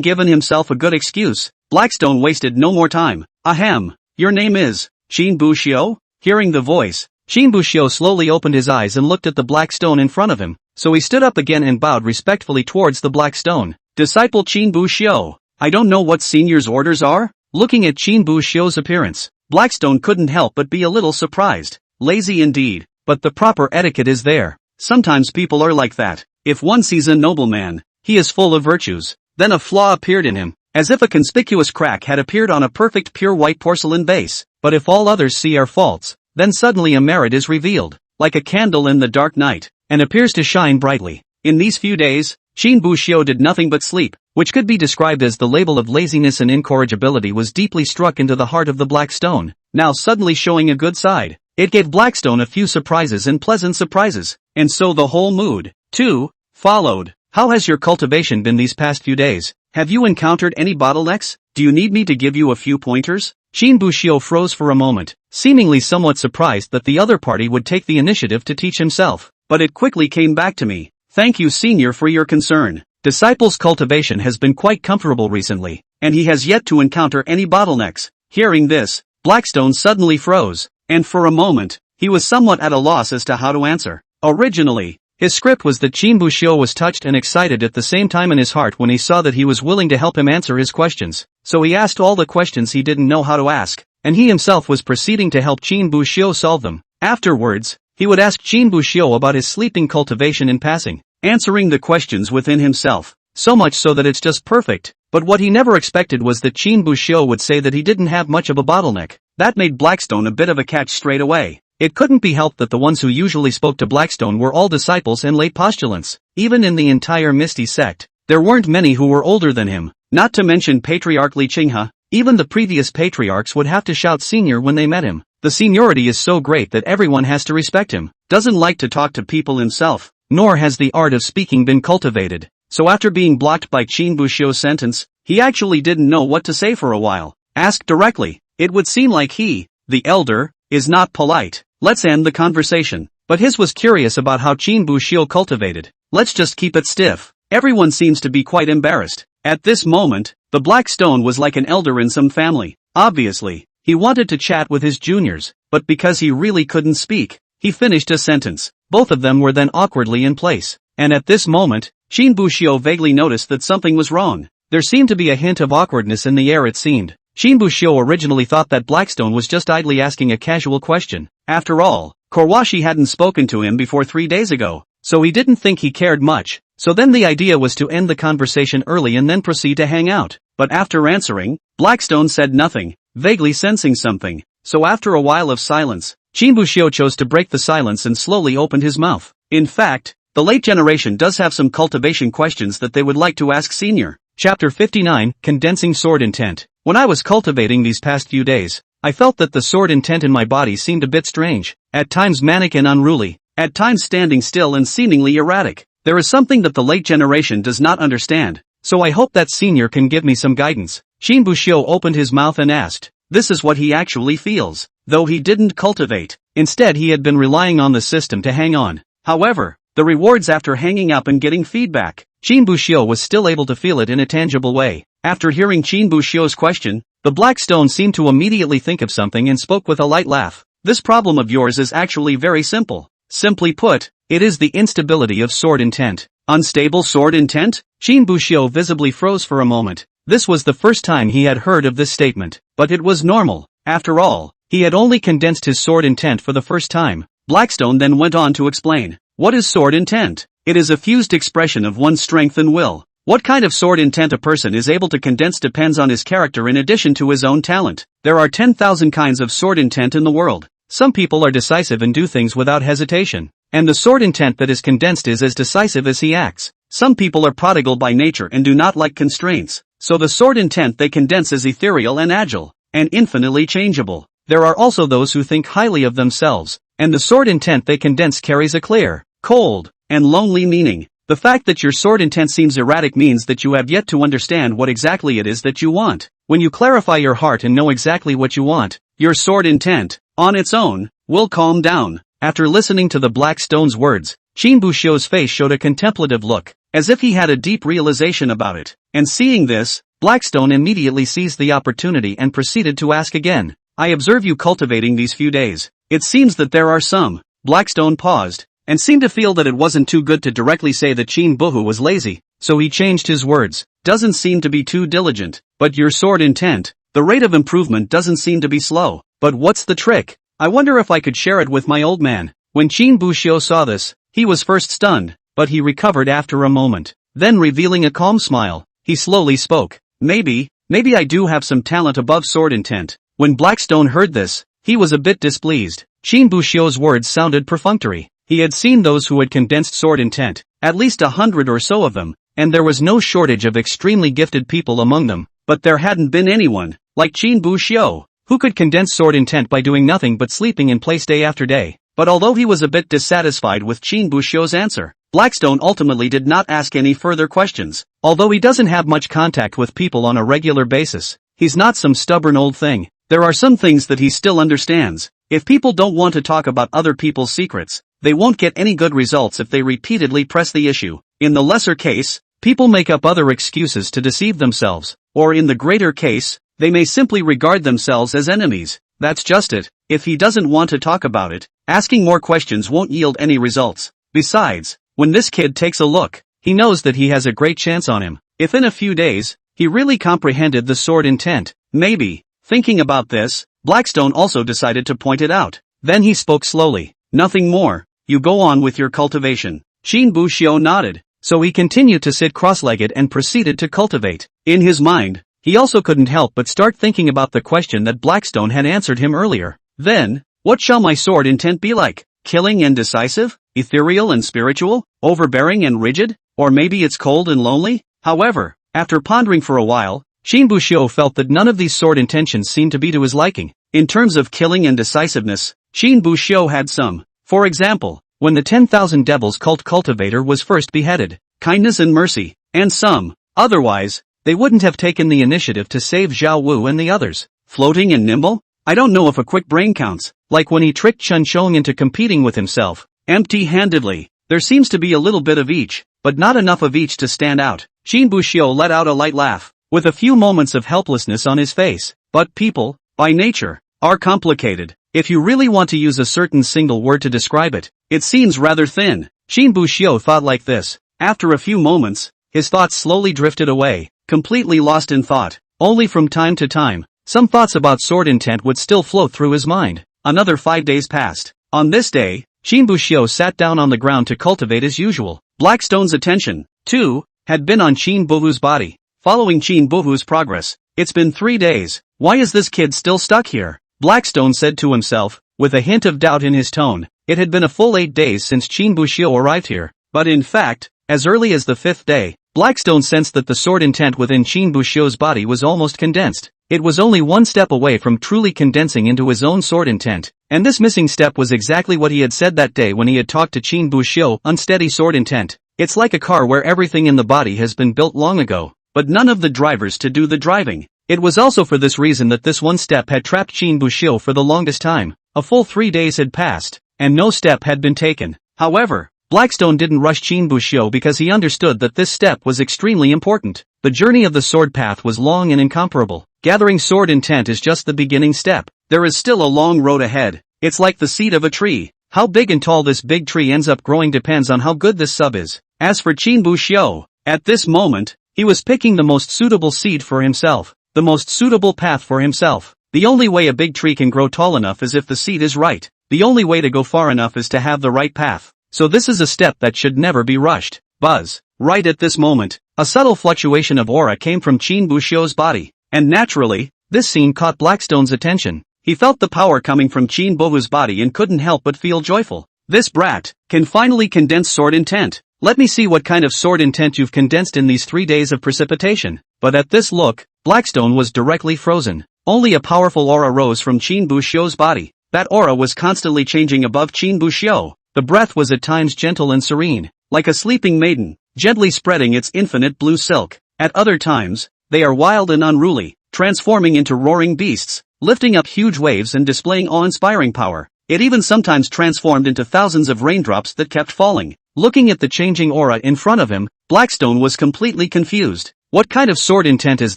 given himself a good excuse, Blackstone wasted no more time. Ahem, your name is Qin Buxiu? Hearing the voice, Qin Buxiu slowly opened his eyes and looked at the black stone in front of him, so he stood up again and bowed respectfully towards the black stone. Disciple Qin Buxiu, I don't know what senior's orders are? Looking at Qin Buxiu's appearance, Blackstone couldn't help but be a little surprised. Lazy indeed, but the proper etiquette is there. Sometimes people are like that. If one sees a nobleman, he is full of virtues. Then a flaw appeared in him, as if a conspicuous crack had appeared on a perfect pure white porcelain vase. But if all others see our faults, then suddenly a merit is revealed, like a candle in the dark night, and appears to shine brightly. In these few days, Qin Buxiu did nothing but sleep, which could be described as the label of laziness and incorrigibility was deeply struck into the heart of the Black Stone, now suddenly showing a good side. It gave Blackstone a few surprises and pleasant surprises, and so the whole mood, too, followed. How has your cultivation been these past few days? Have you encountered any bottlenecks? Do you need me to give you a few pointers? Qin Buxiu froze for a moment, seemingly somewhat surprised that the other party would take the initiative to teach himself. But it quickly came back to me. Thank you, senior, for your concern. Disciple's cultivation has been quite comfortable recently, and he has yet to encounter any bottlenecks. Hearing this, Blackstone suddenly froze, and for a moment, he was somewhat at a loss as to how to answer. Originally, his script was that Qin Buxiu was touched and excited at the same time in his heart when he saw that he was willing to help him answer his questions. So he asked all the questions he didn't know how to ask, and he himself was proceeding to help Qin Buxiu solve them. Afterwards, he would ask Qin Buxiu about his sleeping cultivation in passing, answering the questions within himself, so much so that it's just perfect. But what he never expected was that Qin Buxiu would say that he didn't have much of a bottleneck. That made Blackstone a bit of a catch straight away. It couldn't be helped that the ones who usually spoke to Blackstone were all disciples and late postulants. Even in the entire Misty sect, there weren't many who were older than him, not to mention Patriarch Li Qinghe. Even the previous patriarchs would have to shout senior when they met him. The seniority is so great that everyone has to respect him. Doesn't like to talk to people himself, nor has the art of speaking been cultivated. So after being blocked by Qin Buxiu's sentence, he actually didn't know what to say for a while. Ask directly. It would seem like he, the elder, is not polite. Let's end the conversation. But his was curious about how Qin Buxiu cultivated. Let's just keep it stiff. Everyone seems to be quite embarrassed. At this moment, the Black Stone was like an elder in some family. Obviously, he wanted to chat with his juniors, but because he really couldn't speak, he finished a sentence. Both of them were then awkwardly in place. And at this moment, Qin Buxiu vaguely noticed that something was wrong. There seemed to be a hint of awkwardness in the air, it seemed. Qin Buxiu originally thought that Blackstone was just idly asking a casual question. After all, Korwashi hadn't spoken to him before 3 days ago, so he didn't think he cared much. So then the idea was to end the conversation early and then proceed to hang out. but after answering, Blackstone said nothing, vaguely sensing something. So after a while of silence, Qin Buxiu chose to break the silence and slowly opened his mouth. In fact, the late generation does have some cultivation questions that they would like to ask Senior. Chapter 59, Condensing Sword Intent. When I was cultivating these past few days, I felt that the sword intent in my body seemed a bit strange, at times manic and unruly, at times standing still and seemingly erratic. There is something that the late generation does not understand, so I hope that Senior can give me some guidance. Qin Buxiu opened his mouth and asked. This is what he actually feels, though he didn't cultivate. Instead he had been relying on the system to hang on. However, the rewards after hanging up and getting feedback, Qin Buxiu was still able to feel it in a tangible way. After hearing Qin Buxiu's question, the Black Stone seemed to immediately think of something and spoke with a light laugh. This problem of yours is actually very simple. Simply put, it is the instability of sword intent. Unstable sword intent? Qin Buxiu visibly froze for a moment. This was the first time he had heard of this statement, but it was normal. After all, he had only condensed his sword intent for the first time. Blackstone then went on to explain. What is sword intent? It is a fused expression of one's strength and will. What kind of sword intent a person is able to condense depends on his character in addition to his own talent. There are 10,000 kinds of sword intent in the world. Some people are decisive and do things without hesitation, and the sword intent that is condensed is as decisive as he acts. Some people are prodigal by nature and do not like constraints, so the sword intent they condense is ethereal and agile, and infinitely changeable. There are also those who think highly of themselves, and the sword intent they condense carries a clear, cold, and lonely meaning. The fact that your sword intent seems erratic means that you have yet to understand what exactly it is that you want. When you clarify your heart and know exactly what you want, your sword intent, on its own, will calm down. After listening to the Black Stone's words, Qin Buxiu's face showed a contemplative look, as if he had a deep realization about it. And seeing this, Blackstone immediately seized the opportunity and proceeded to ask again. I observe you cultivating these few days. It seems that there are some. Blackstone paused, and seemed to feel that it wasn't too good to directly say that Qin Buhu was lazy, so he changed his words. Doesn't seem to be too diligent, but your sword intent, the rate of improvement doesn't seem to be slow. But what's the trick? I wonder if I could share it with my old man. When Qin Buxiu saw this, he was first stunned, but he recovered after a moment. Then revealing a calm smile, he slowly spoke. Maybe I do have some talent above sword intent. When Blackstone heard this, he was a bit displeased. Qin Buxiu's words sounded perfunctory. He had seen those who had condensed sword intent, at least 100 or so of them, and there was no shortage of extremely gifted people among them, but there hadn't been anyone, like Qin Buxiu, who could condense sword intent by doing nothing but sleeping in place day after day. But although he was a bit dissatisfied with Qin Buxiu's answer, Blackstone ultimately did not ask any further questions. Although he doesn't have much contact with people on a regular basis, he's not some stubborn old thing. There are some things that he still understands. If people don't want to talk about other people's secrets, they won't get any good results if they repeatedly press the issue. In the lesser case, people make up other excuses to deceive themselves, or in the greater case, they may simply regard themselves as enemies. That's just it. If he doesn't want to talk about it, asking more questions won't yield any results. Besides, when this kid takes a look, he knows that he has a great chance on him. If in a few days, he really comprehended the sword intent, maybe. Thinking about this, Blackstone also decided to point it out. Then he spoke slowly. Nothing more. You go on with your cultivation. Qin Buxiu nodded, so he continued to sit cross-legged and proceeded to cultivate. In his mind, he also couldn't help but start thinking about the question that Blackstone had answered him earlier. Then, what shall my sword intent be like? Killing and decisive? Ethereal and spiritual? Overbearing and rigid? Or maybe it's cold and lonely? However, after pondering for a while, Qin Buxiu felt that none of these sword intentions seemed to be to his liking. In terms of killing and decisiveness, Qin Buxiu had some. For example, when the 10,000 Devils cult cultivator was first beheaded, kindness and mercy, and some. Otherwise, they wouldn't have taken the initiative to save Zhao Wu and the others. Floating and nimble? I don't know if a quick brain counts. Like when he tricked Chen Shong into competing with himself, empty-handedly. There seems to be a little bit of each, but not enough of each to stand out. Qin Buxiu let out a light laugh, with a few moments of helplessness on his face. But people, by nature, are complicated. If you really want to use a certain single word to describe it, it seems rather thin. Qin Buxiu thought like this. After a few moments, his thoughts slowly drifted away, completely lost in thought. Only from time to time, some thoughts about sword intent would still float through his mind. Another 5 days passed. On this day, Qin Buxiu sat down on the ground to cultivate as usual. Blackstone's attention, too, had been on Qin Buhu's body. following Qin Buhu's progress. It's been 3 days. Why is this kid still stuck here? Blackstone said to himself, with a hint of doubt in his tone. It had been a full 8 days since Qin Buxiu arrived here, but in fact, as early as the 5th day, Blackstone sensed that the sword intent within Qin Buxiu's body was almost condensed. It was only one step away from truly condensing into his own sword intent, and this missing step was exactly what he had said that day when he had talked to Qin Buxiu. Unsteady sword intent. It's like a car where everything in the body has been built long ago, but none of the drivers to do the driving. It was also for this reason that this one step had trapped Qin Buxiu for the longest time. A full 3 days had passed, and no step had been taken. However, Blackstone didn't rush Qin Buxiu because he understood that this step was extremely important. The journey of the sword path was long and incomparable. Gathering sword intent is just the beginning step. There is still a long road ahead. It's like the seed of a tree. How big and tall this big tree ends up growing depends on how good this sub is. As for Qin Buxiu, at this moment, he was picking the most suitable seed for himself. The most suitable path for himself. The only way a big tree can grow tall enough is if the seed is right. The only way to go far enough is to have the right path. So this is a step that should never be rushed. Buzz. Right at this moment, a subtle fluctuation of aura came from Qin Buxiu's body. And naturally, this scene caught Blackstone's attention. He felt the power coming from Qin Buhu's body and couldn't help but feel joyful. This brat can finally condense sword intent. Let me see what kind of sword intent you've condensed in these 3 days of precipitation. But at this look, Blackstone was directly frozen. Only a powerful aura rose from Qin Buxiu's body. That aura was constantly changing above Qin Buxiu. The breath was at times gentle and serene, like a sleeping maiden, gently spreading its infinite blue silk. At other times, they are wild and unruly, transforming into roaring beasts, lifting up huge waves and displaying awe-inspiring power. It even sometimes transformed into thousands of raindrops that kept falling. Looking at the changing aura in front of him, Blackstone was completely confused. What kind of sword intent is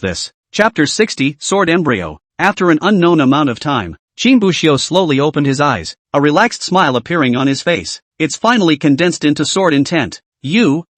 this? Chapter 60, Sword Embryo. After an unknown amount of time, Qin Buxiu slowly opened his eyes, a relaxed smile appearing on his face. It's finally condensed into sword intent.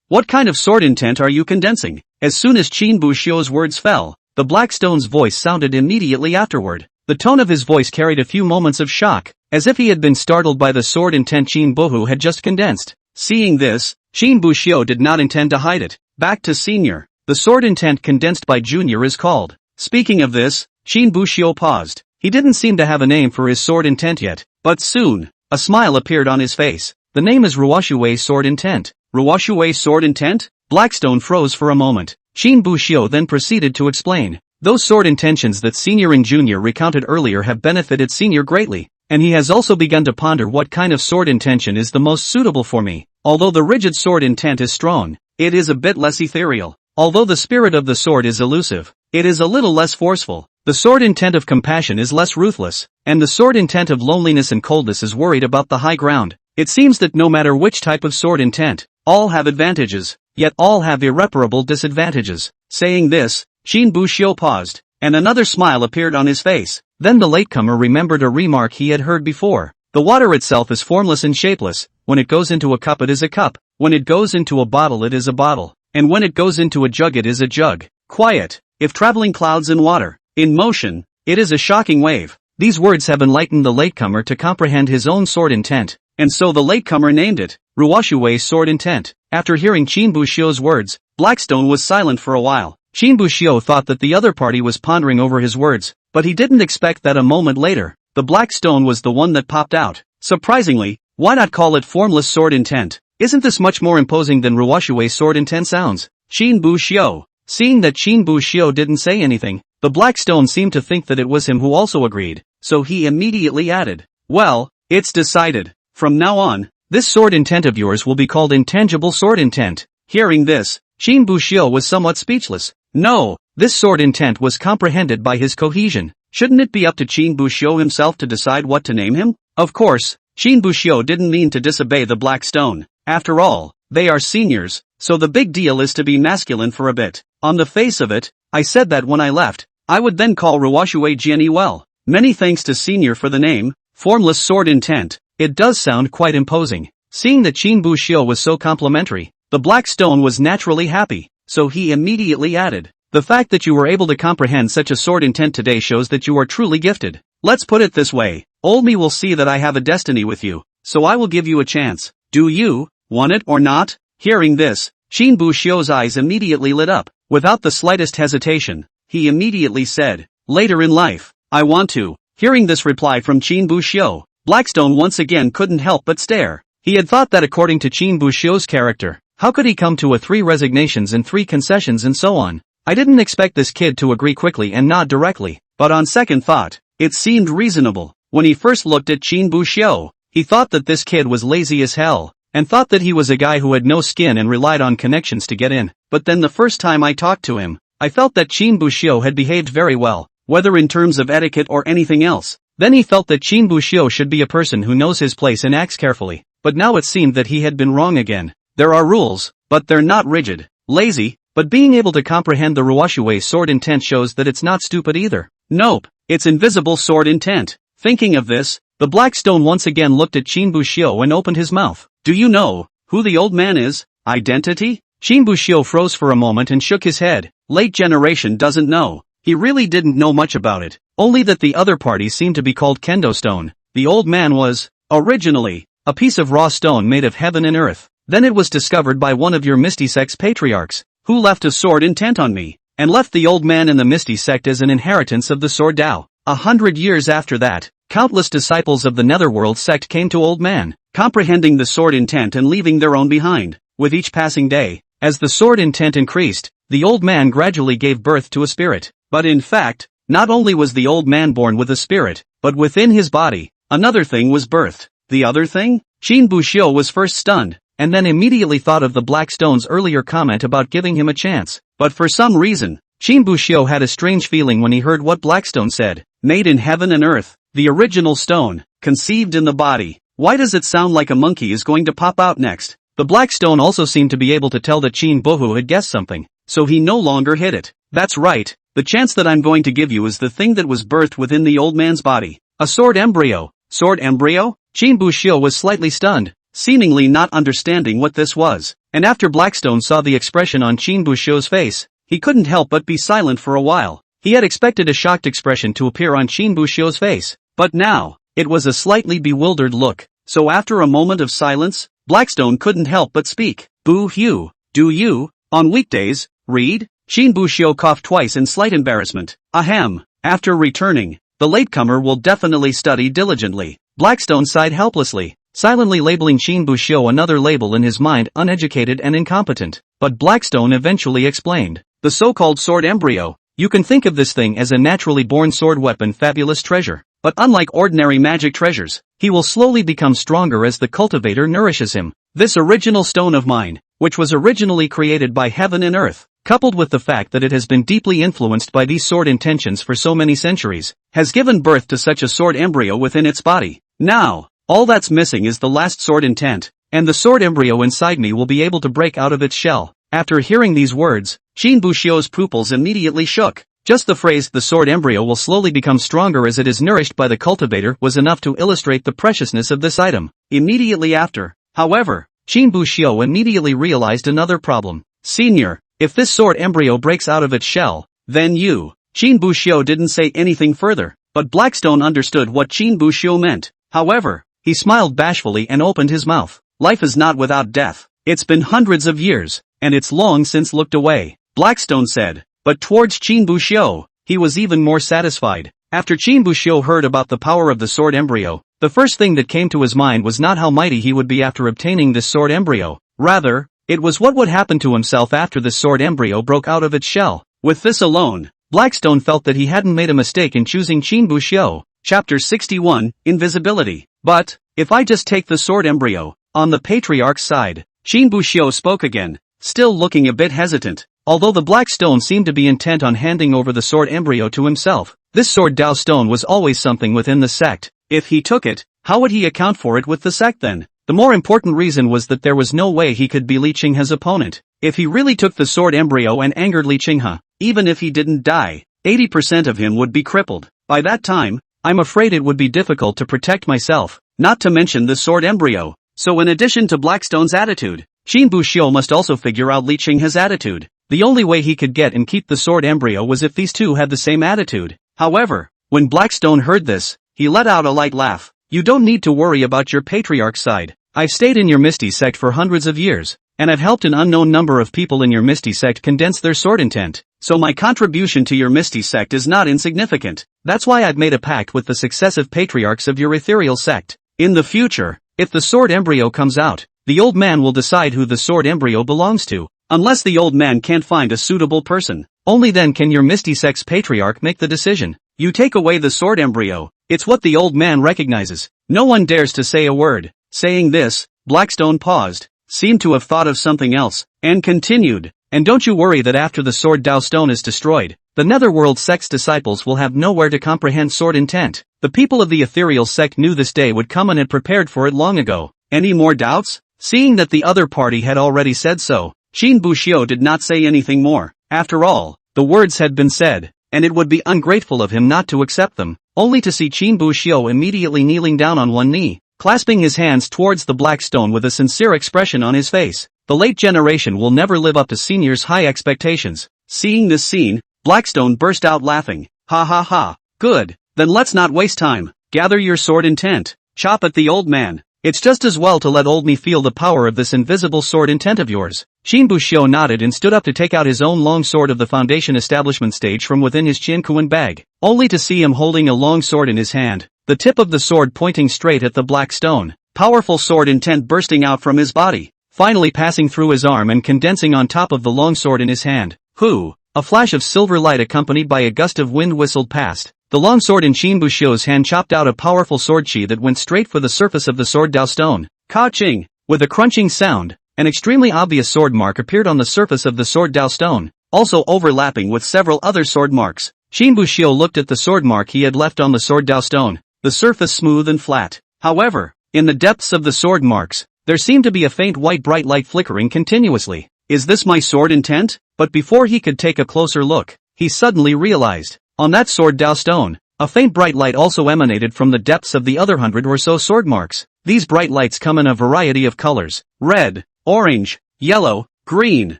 What kind of sword intent are you condensing? As soon as Qin Buxiu's words fell, the Blackstone's voice sounded immediately afterward. The tone of his voice carried a few moments of shock, as if he had been startled by the sword intent Qin Buhu had just condensed. Seeing this, Qin Buxiu did not intend to hide it. Back to senior. The sword intent condensed by junior is called. Speaking of this, Qin Buxiu paused. He didn't seem to have a name for his sword intent yet, but soon, a smile appeared on his face. The name is Ruoshui sword intent. Ruoshui sword intent? Blackstone froze for a moment. Qin Buxiu then proceeded to explain. Those sword intentions that senior and junior recounted earlier have benefited senior greatly, and he has also begun to ponder what kind of sword intention is the most suitable for me. Although the rigid sword intent is strong, it is a bit less ethereal. Although the spirit of the sword is elusive, it is a little less forceful. The sword intent of compassion is less ruthless, and the sword intent of loneliness and coldness is worried about the high ground. It seems that no matter which type of sword intent, all have advantages, yet all have irreparable disadvantages. Saying this, Qin Buxiu paused, and another smile appeared on his face. Then the latecomer remembered a remark he had heard before. The water itself is formless and shapeless. When it goes into a cup it is a cup. When it goes into a bottle it is a bottle. And when it goes into a jug it is a jug. Quiet, if traveling clouds in water. In motion, it is a shocking wave. These words have enlightened the latecomer to comprehend his own sword intent, and so the latecomer named it Ruoshui sword intent. After hearing Qin Buxiu's words, Blackstone was silent for a while. Qin Buxiu thought that the other party was pondering over his words, but he didn't expect that a moment later, the black stone was the one that popped out. Surprisingly, why not call it formless sword intent? Isn't this much more imposing than Ruoshui sword intent sounds? Qin Buxiu. Seeing that Qin Buxiu didn't say anything, the black stone seemed to think that it was him who also agreed, so he immediately added, "Well, it's decided. From now on, this sword intent of yours will be called intangible sword intent." Hearing this, Qin Buxiu was somewhat speechless. No, this sword intent was comprehended by his cohesion. Shouldn't it be up to Qin Buxiu himself to decide what to name him? Of course, Qin Buxiu didn't mean to disobey the black stone. After all, they are seniors, so the big deal is to be masculine for a bit. On the face of it, I said that when I left, I would then call Ruoshui Jiani well. Many thanks to senior for the name, formless sword intent. It does sound quite imposing. Seeing that Qin Buxiu was so complimentary, the black stone was naturally happy, so he immediately added, "The fact that you were able to comprehend such a sword intent today shows that you are truly gifted. Let's put it this way, old me will see that I have a destiny with you, so I will give you a chance. Do you want it or not?" Hearing this, Qin Buxiu's eyes immediately lit up. Without the slightest hesitation, he immediately said, "Later in life, I want to." Hearing this reply from Qin Buxiu, Blackstone once again couldn't help but stare. He had thought that according to Qin Buxiu's character, how could he come to 3 resignations and 3 concessions and so on? I didn't expect this kid to agree quickly and nod directly, but on second thought, it seemed reasonable. When he first looked at Qin Buxiu, he thought that this kid was lazy as hell, and thought that he was a guy who had no skin and relied on connections to get in. But then the first time I talked to him, I felt that Qin Buxiu had behaved very well, whether in terms of etiquette or anything else. Then he felt that Qin Buxiu should be a person who knows his place and acts carefully, but now it seemed that he had been wrong again. There are rules, but they're not rigid. Lazy, but being able to comprehend the Ruoshui sword intent shows that it's not stupid either. Nope, it's invisible sword intent. Thinking of this, the Blackstone once again looked at Qin Buxiu and opened his mouth. Do you know who the old man is? Identity? Qin Buxiu froze for a moment and shook his head. Late generation doesn't know. He really didn't know much about it, only that the other party seemed to be called Kendo Stone. The old man was, originally, a piece of raw stone made of heaven and earth. Then it was discovered by one of your Misty Sect's patriarchs, who left a sword intent on me, and left the old man in the Misty Sect as an inheritance of the sword Tao. 100 years after that, countless disciples of the Netherworld sect came to old man, comprehending the sword intent and leaving their own behind. With each passing day, as the sword intent increased, the old man gradually gave birth to a spirit. But in fact, not only was the old man born with a spirit, but within his body, another thing was birthed. The other thing? Qin Buxiu was first stunned, and then immediately thought of the Blackstone's earlier comment about giving him a chance. But for some reason, Qin Buxiu had a strange feeling when he heard what Blackstone said. Made in heaven and earth, the original stone, conceived in the body. Why does it sound like a monkey is going to pop out next? The Blackstone also seemed to be able to tell that Qin Buhu had guessed something, so he no longer hid it. That's right. The chance that I'm going to give you is the thing that was birthed within the old man's body. A sword embryo. Sword embryo? Qin Buxiu was slightly stunned, seemingly not understanding what this was. And after Blackstone saw the expression on Qin Buxiu's face, he couldn't help but be silent for a while. He had expected a shocked expression to appear on Qin Buxiu's face, but now, it was a slightly bewildered look. So after a moment of silence, Blackstone couldn't help but speak. Boo Hugh, do you, on weekdays, read? Qin Buxiu coughed twice in slight embarrassment. Ahem. After returning, the latecomer will definitely study diligently. Blackstone sighed helplessly, silently labeling Qin Buxiu another label in his mind: uneducated and incompetent. But Blackstone eventually explained. The so-called sword embryo. You can think of this thing as a naturally born sword weapon, fabulous treasure. But unlike ordinary magic treasures, he will slowly become stronger as the cultivator nourishes him. This original stone of mine, which was originally created by heaven and earth, coupled with the fact that it has been deeply influenced by these sword intentions for so many centuries, has given birth to such a sword embryo within its body. Now, all that's missing is the last sword intent, and the sword embryo inside me will be able to break out of its shell. After hearing these words, Qin Buxiu's pupils immediately shook. Just the phrase "the sword embryo will slowly become stronger as it is nourished by the cultivator" was enough to illustrate the preciousness of this item. Immediately after, however, Qin Buxiu immediately realized another problem. Senior, if this sword embryo breaks out of its shell, then you. Qin Buxiu didn't say anything further, but Blackstone understood what Qin Buxiu meant. However, he smiled bashfully and opened his mouth. Life is not without death. It's been hundreds of years, and it's long since looked away, Blackstone said. But towards Qin Buxiu, he was even more satisfied. After Qin Buxiu heard about the power of the sword embryo, the first thing that came to his mind was not how mighty he would be after obtaining this sword embryo. Rather, it was what would happen to himself after the sword embryo broke out of its shell. With this alone, Blackstone felt that he hadn't made a mistake in choosing Qin Buxiu. Chapter 61, Invisibility. But, if I just take the sword embryo, on the patriarch's side, Qin Buxiu spoke again, still looking a bit hesitant. Although the Blackstone seemed to be intent on handing over the sword embryo to himself, this sword Tao stone was always something within the sect. If he took it, how would he account for it with the sect then? The more important reason was that there was no way he could be Li Qinghe's opponent. If he really took the sword embryo and angered Li Qinghe, even if he didn't die, 80% of him would be crippled. By that time, I'm afraid it would be difficult to protect myself, not to mention the sword embryo. So in addition to Blackstone's attitude, Qin Buxiu must also figure out Li Qinghe's attitude. The only way he could get and keep the sword embryo was if these two had the same attitude. However, when Blackstone heard this, he let out a light laugh. You don't need to worry about your patriarch side. I've stayed in your Misty sect for hundreds of years. and I've helped an unknown number of people in your Misty sect condense their sword intent, so my contribution to your Misty sect is not insignificant. That's why I've made a pact with the successive patriarchs of your ethereal sect. In the future, if the sword embryo comes out, the old man will decide who the sword embryo belongs to. Unless the old man can't find a suitable person, only then can your Misty sect's patriarch make the decision. You take away the sword embryo, it's what the old man recognizes. No one dares to say a word. Saying this, Blackstone paused, seemed to have thought of something else, and continued. And don't you worry that after the sword Dao stone is destroyed, the Netherworld sect's disciples will have nowhere to comprehend sword intent. The people of the ethereal sect knew this day would come and had prepared for it long ago. Any more doubts? Seeing that the other party had already said so, Qin Buxiu did not say anything more. After all, the words had been said, and it would be ungrateful of him not to accept them, only to see Qin Buxiu immediately kneeling down on one knee, clasping his hands towards the black stone with a sincere expression on his face. The late generation will never live up to seniors' high expectations. Seeing this scene, Blackstone burst out laughing. Ha ha ha. Good, then let's not waste time. Gather your sword intent. Chop at the old man. It's just as well to let old me feel the power of this invisible sword intent of yours. Qin Buxiu nodded and stood up to take out his own long sword of the Foundation establishment stage from within his Qiankuan bag, only to see him holding a long sword in his hand, the tip of the sword pointing straight at the black stone. Powerful sword intent bursting out from his body, finally passing through his arm and condensing on top of the long sword in his hand. Hoo! A flash of silver light accompanied by a gust of wind whistled past. The long sword in Qin Buxiu's hand chopped out a powerful sword chi that went straight for the surface of the sword Dao stone. Ka-ching! With a crunching sound, an extremely obvious sword mark appeared on the surface of the sword Dao stone, also overlapping with several other sword marks. Qin Buxiu looked at the sword mark he had left on the sword Dao stone, the surface smooth and flat. However, in the depths of the sword marks, there seemed to be a faint white bright light flickering continuously. Is this my sword intent? But before he could take a closer look, he suddenly realized, on that sword Dao stone, a faint bright light also emanated from the depths of the other 100 or so sword marks. These bright lights come in a variety of colors: red, orange, yellow, green,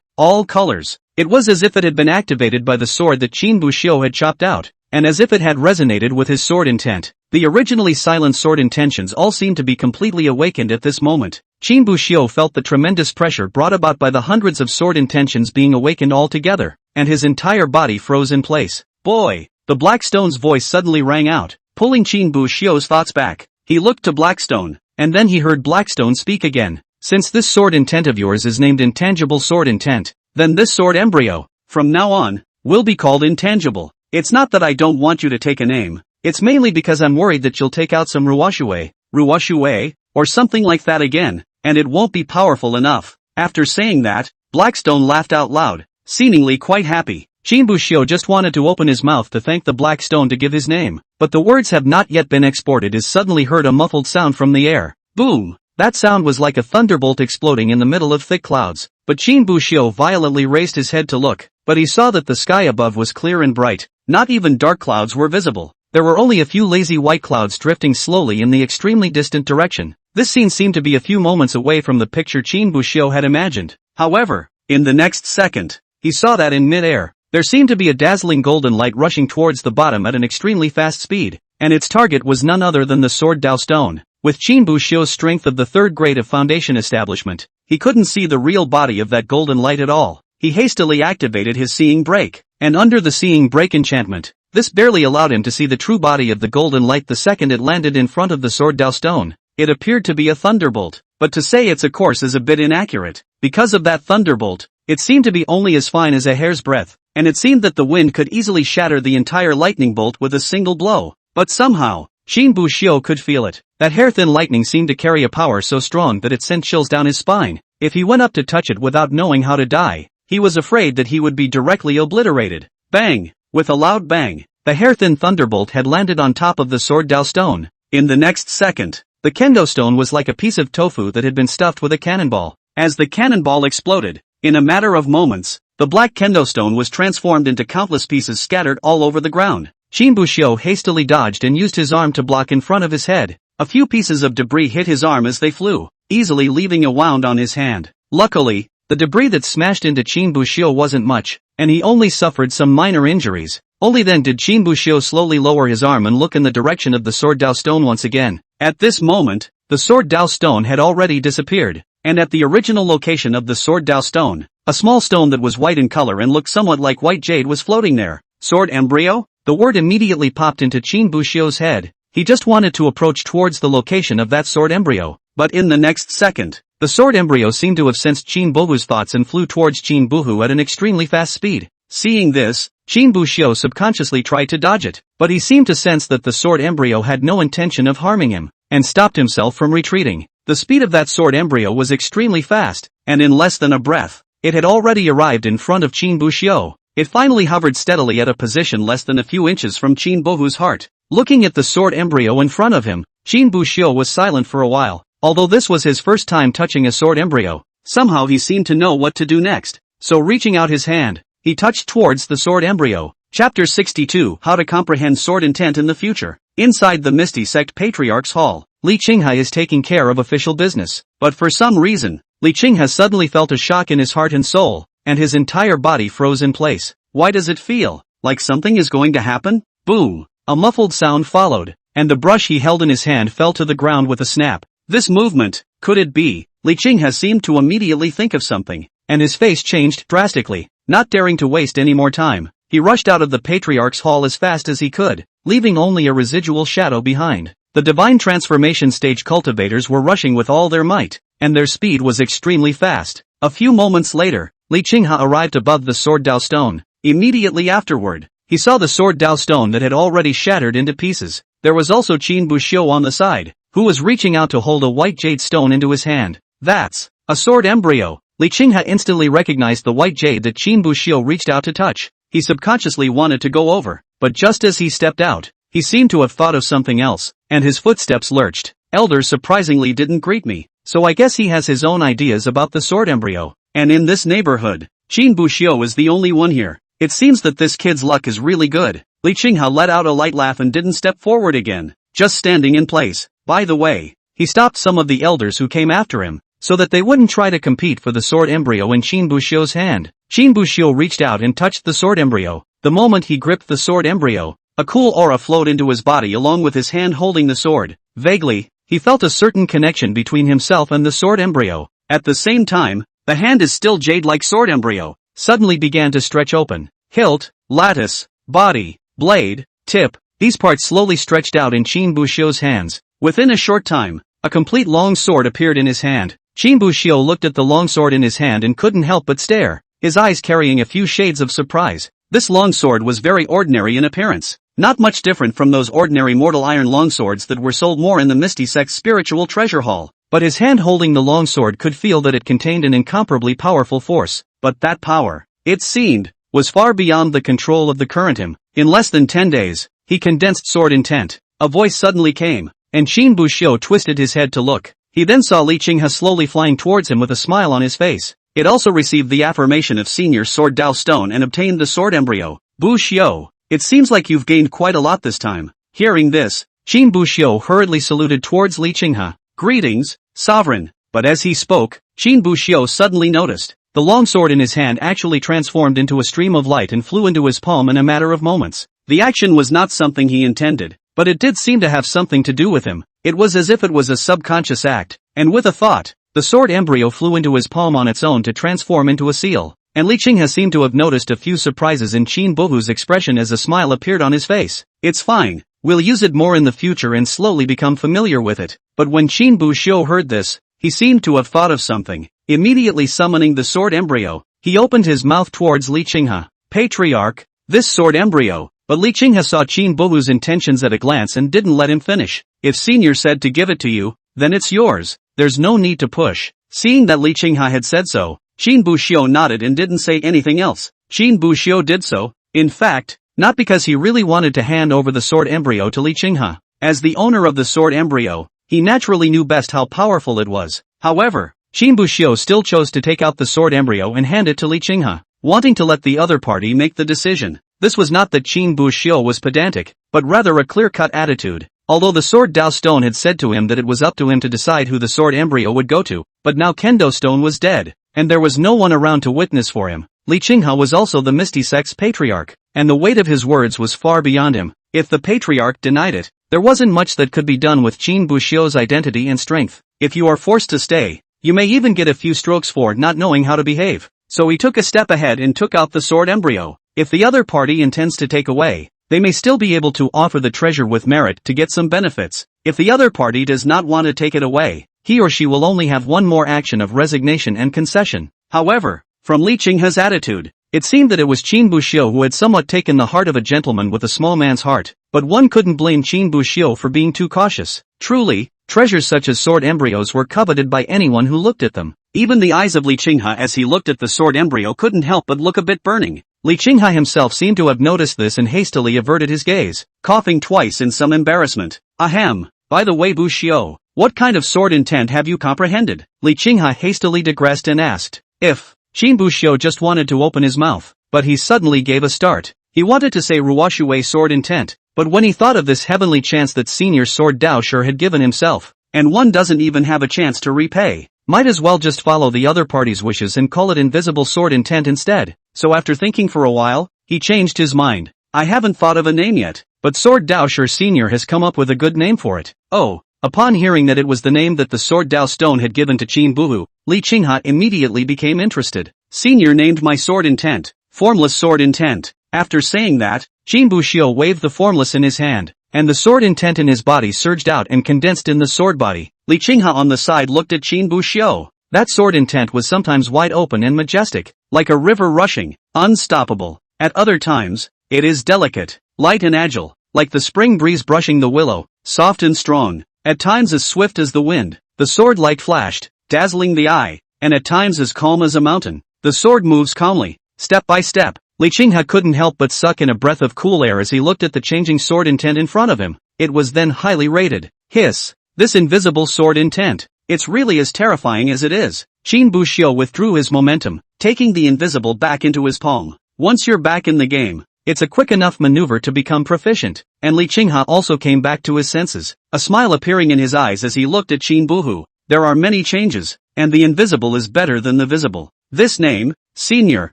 all colors. It was as if it had been activated by the sword that Qin Buxiu had chopped out, and as if it had resonated with his sword intent. The originally silent sword intentions all seemed to be completely awakened at this moment. Qin Buxiu felt the tremendous pressure brought about by the hundreds of sword intentions being awakened all together, and his entire body froze in place. Boy! The Blackstone's voice suddenly rang out, pulling Qin Buxiu's thoughts back. He looked to Blackstone, and then he heard Blackstone speak again. Since this sword intent of yours is named Intangible Sword Intent, then this sword embryo, from now on, will be called Intangible. It's not that I don't want you to take a name, it's mainly because I'm worried that you'll take out some Ruoxue, or something like that again, and it won't be powerful enough. After saying that, Blackstone laughed out loud, seemingly quite happy. Qin Buxiu just wanted to open his mouth to thank the black stone to give his name, but the words have not yet been exported as suddenly heard a muffled sound from the air. Boom! That sound was like a thunderbolt exploding in the middle of thick clouds, but Qin Buxiu violently raised his head to look, but he saw that the sky above was clear and bright. Not even dark clouds were visible. There were only a few lazy white clouds drifting slowly in the extremely distant direction. This scene seemed to be a few moments away from the picture Qin Buxiu had imagined. However, in the next second, he saw that in mid-air, there seemed to be a dazzling golden light rushing towards the bottom at an extremely fast speed, and its target was none other than the sword Dao stone. With Qin Buxiu's strength of the third grade of Foundation establishment, he couldn't see the real body of that golden light at all. He hastily activated his Seeing Break, and under the Seeing Break enchantment, this barely allowed him to see the true body of the golden light the second it landed in front of the sword Dao stone. It appeared to be a thunderbolt, but to say it's a course is a bit inaccurate. Because of that thunderbolt, it seemed to be only as fine as a hair's breadth, and it seemed that the wind could easily shatter the entire lightning bolt with a single blow. But somehow, Qin Buxiu could feel it. That hair-thin lightning seemed to carry a power so strong that it sent chills down his spine. If he went up to touch it without knowing how to die, he was afraid that he would be directly obliterated. Bang! With a loud bang, the hair-thin thunderbolt had landed on top of the sword Dao stone. In the next second, the kendo stone was like a piece of tofu that had been stuffed with a cannonball. As the cannonball exploded, in a matter of moments, the black kendo stone was transformed into countless pieces scattered all over the ground. Qin Buxiu hastily dodged and used his arm to block in front of his head. A few pieces of debris hit his arm as they flew, easily leaving a wound on his hand. Luckily, the debris that smashed into Qin Buxiu wasn't much, and he only suffered some minor injuries. Only then did Qin Buxiu slowly lower his arm and look in the direction of the sword Dao stone once again. At this moment, the sword Dao stone had already disappeared. and at the original location of the sword Dao stone, a small stone that was white in color and looked somewhat like white jade was floating there. Sword embryo? The word immediately popped into Qin Buxiu's head. He just wanted to approach towards the location of that sword embryo, but in the next second, the sword embryo seemed to have sensed Qin Buhu's thoughts and flew towards Qin Buhu at an extremely fast speed. Seeing this, Qin Buxiu subconsciously tried to dodge it, but he seemed to sense that the sword embryo had no intention of harming him, and stopped himself from retreating. The speed of that sword embryo was extremely fast, and in less than a breath, it had already arrived in front of Qin Buxiu. It finally hovered steadily at a position less than a few inches from Qin Buhu's heart. Looking at the sword embryo in front of him, Qin Buxiu was silent for a while. Although this was his first time touching a sword embryo, somehow he seemed to know what to do next. So reaching out his hand, he touched towards the sword embryo. Chapter 62: How to Comprehend Sword Intent in the Future. Inside the Misty Sect Patriarch's Hall, Li Qinghe is taking care of official business. But for some reason, Li Qinghe suddenly felt a shock in his heart and soul, and his entire body froze in place. Why does it feel like something is going to happen? Boom! A muffled sound followed, and the brush he held in his hand fell to the ground with a snap. This movement, could it be? Li Qinghe seemed to immediately think of something, and his face changed drastically. Not daring to waste any more time, he rushed out of the Patriarch's Hall as fast as he could, leaving only a residual shadow behind. The divine transformation stage cultivators were rushing with all their might, and their speed was extremely fast. A few moments later, Li Qinghe arrived above the sword Dao stone. Immediately afterward, he saw the sword Dao stone that had already shattered into pieces. There was also Qin Buxiu on the side, who was reaching out to hold a white jade stone into his hand. That's a sword embryo. Li Qinghe instantly recognized the white jade that Qin Buxiu reached out to touch. He subconsciously wanted to go over, but just as he stepped out, he seemed to have thought of something else, and his footsteps lurched. Elders surprisingly didn't greet me, so I guess he has his own ideas about the sword embryo. And in this neighborhood, Qin Buxiu is the only one here. It seems that this kid's luck is really good. Li Qinghe let out a light laugh and didn't step forward again, just standing in place. By the way, he stopped some of the elders who came after him, so that they wouldn't try to compete for the sword embryo in Qin Buxiu's hand. Qin Buxiu reached out and touched the sword embryo. The moment he gripped the sword embryo, a cool aura flowed into his body along with his hand holding the sword. Vaguely, he felt a certain connection between himself and the sword embryo. At the same time, the hand is still jade-like sword embryo suddenly began to stretch open. Hilt, lattice, body, blade, tip, these parts slowly stretched out in Qin Buxiu's hands. Within a short time, a complete long sword appeared in his hand. Qin Buxiu looked at the long sword in his hand and couldn't help but stare, his eyes carrying a few shades of surprise. This long sword was very ordinary in appearance, not much different from those ordinary mortal iron longswords that were sold more in the Misty Sect's spiritual treasure hall. But his hand holding the long sword could feel that it contained an incomparably powerful force. But that power, it seemed, was far beyond the control of the current him. In less than 10 days, he condensed sword intent. A voice suddenly came, and Qin Buxiu twisted his head to look. He then saw Li Qinghe slowly flying towards him with a smile on his face. It also received the affirmation of Senior Sword Dao Stone and obtained the sword embryo. Buxiu, it seems like you've gained quite a lot this time. Hearing this, Qin Buxiu hurriedly saluted towards Li Qinghe. Greetings, Sovereign. But as he spoke, Qin Buxiu suddenly noticed. The long sword in his hand actually transformed into a stream of light and flew into his palm in a matter of moments. The action was not something he intended, but it did seem to have something to do with him. It was as if it was a subconscious act, and with a thought, the sword embryo flew into his palm on its own to transform into a seal. And Li Qinghe seemed to have noticed a few surprises in Qin Buhu's expression as a smile appeared on his face. It's fine, we'll use it more in the future and slowly become familiar with it. But when Qin Buxiu heard this, he seemed to have thought of something. Immediately summoning the sword embryo, he opened his mouth towards Li Qinghe. Patriarch, this sword embryo. But Li Qinghe saw Qin Buhu's intentions at a glance and didn't let him finish. If Senior said to give it to you, then it's yours. There's no need to push. Seeing that Li Qinghe had said so, Qin Buxiu nodded and didn't say anything else. Qin Buxiu did so, in fact, not because he really wanted to hand over the sword embryo to Li Qinghe. As the owner of the sword embryo, he naturally knew best how powerful it was. However, Qin Buxiu still chose to take out the sword embryo and hand it to Li Qinghe, wanting to let the other party make the decision. This was not that Qin Buxiu was pedantic, but rather a clear-cut attitude. Although the sword Dao Stone had said to him that it was up to him to decide who the sword embryo would go to, but now Kendo Stone was dead, and there was no one around to witness for him. Li Qinghe was also the Misty Sect's patriarch, and the weight of his words was far beyond him. If the patriarch denied it, there wasn't much that could be done with Qin Buxiu's identity and strength. If you are forced to stay, You may even get a few strokes for not knowing how to behave. So he took a step ahead and took out the sword embryo. If the other party intends to take away, they may still be able to offer the treasure with merit to get some benefits. If the other party does not want to take it away, he or she will only have one more action of resignation and concession. However, from Li Qinghe's attitude, it seemed that it was Qin Buxiu who had somewhat taken the heart of a gentleman with a small man's heart, but one couldn't blame Qin Buxiu for being too cautious. Truly, treasures such as sword embryos were coveted by anyone who looked at them. Even the eyes of Li Qinghe as he looked at the sword embryo couldn't help but look a bit burning. Li Qinghe himself seemed to have noticed this and hastily averted his gaze, coughing twice in some embarrassment. Ahem, by the way Buxiu, what kind of sword intent have you comprehended? Li Qinghe hastily digressed and asked. If Qin Buxiu just wanted to open his mouth, but he suddenly gave a start. He wanted to say Ruoshui sword intent, but when he thought of this heavenly chance that senior sword Daosher had given himself, and one doesn't even have a chance to repay, might as well just follow the other party's wishes and call it invisible sword intent instead. So after thinking for a while, he changed his mind. I haven't thought of a name yet, but Sword Daosher Senior has come up with a good name for it. Oh. Upon hearing that it was the name that the Sword Dao Stone had given to Qin Buhu, Li Qinghe immediately became interested. Senior named my sword intent, formless sword intent. After saying that, Qin Buxiu waved the formless in his hand, and the sword intent in his body surged out and condensed in the sword body. Li Qinghe on the side looked at Qin Buxiu. That sword intent was sometimes wide open and majestic, like a river rushing, unstoppable. At other times, it is delicate, light and agile, like the spring breeze brushing the willow, soft and strong. At times as swift as the wind, the sword light flashed, dazzling the eye, and at times as calm as a mountain. The sword moves calmly, step by step. Li Qinghe couldn't help but suck in a breath of cool air as he looked at the changing sword intent in front of him. It was then highly rated. Hiss! This invisible sword intent. It's really as terrifying as it is. Qin Buxiu withdrew his momentum, taking the invisible back into his palm. Once you're back in the game, it's a quick enough maneuver to become proficient, and Li Qinghe also came back to his senses, a smile appearing in his eyes as he looked at Qin Buhu. There are many changes, and the invisible is better than the visible. This name, Senior,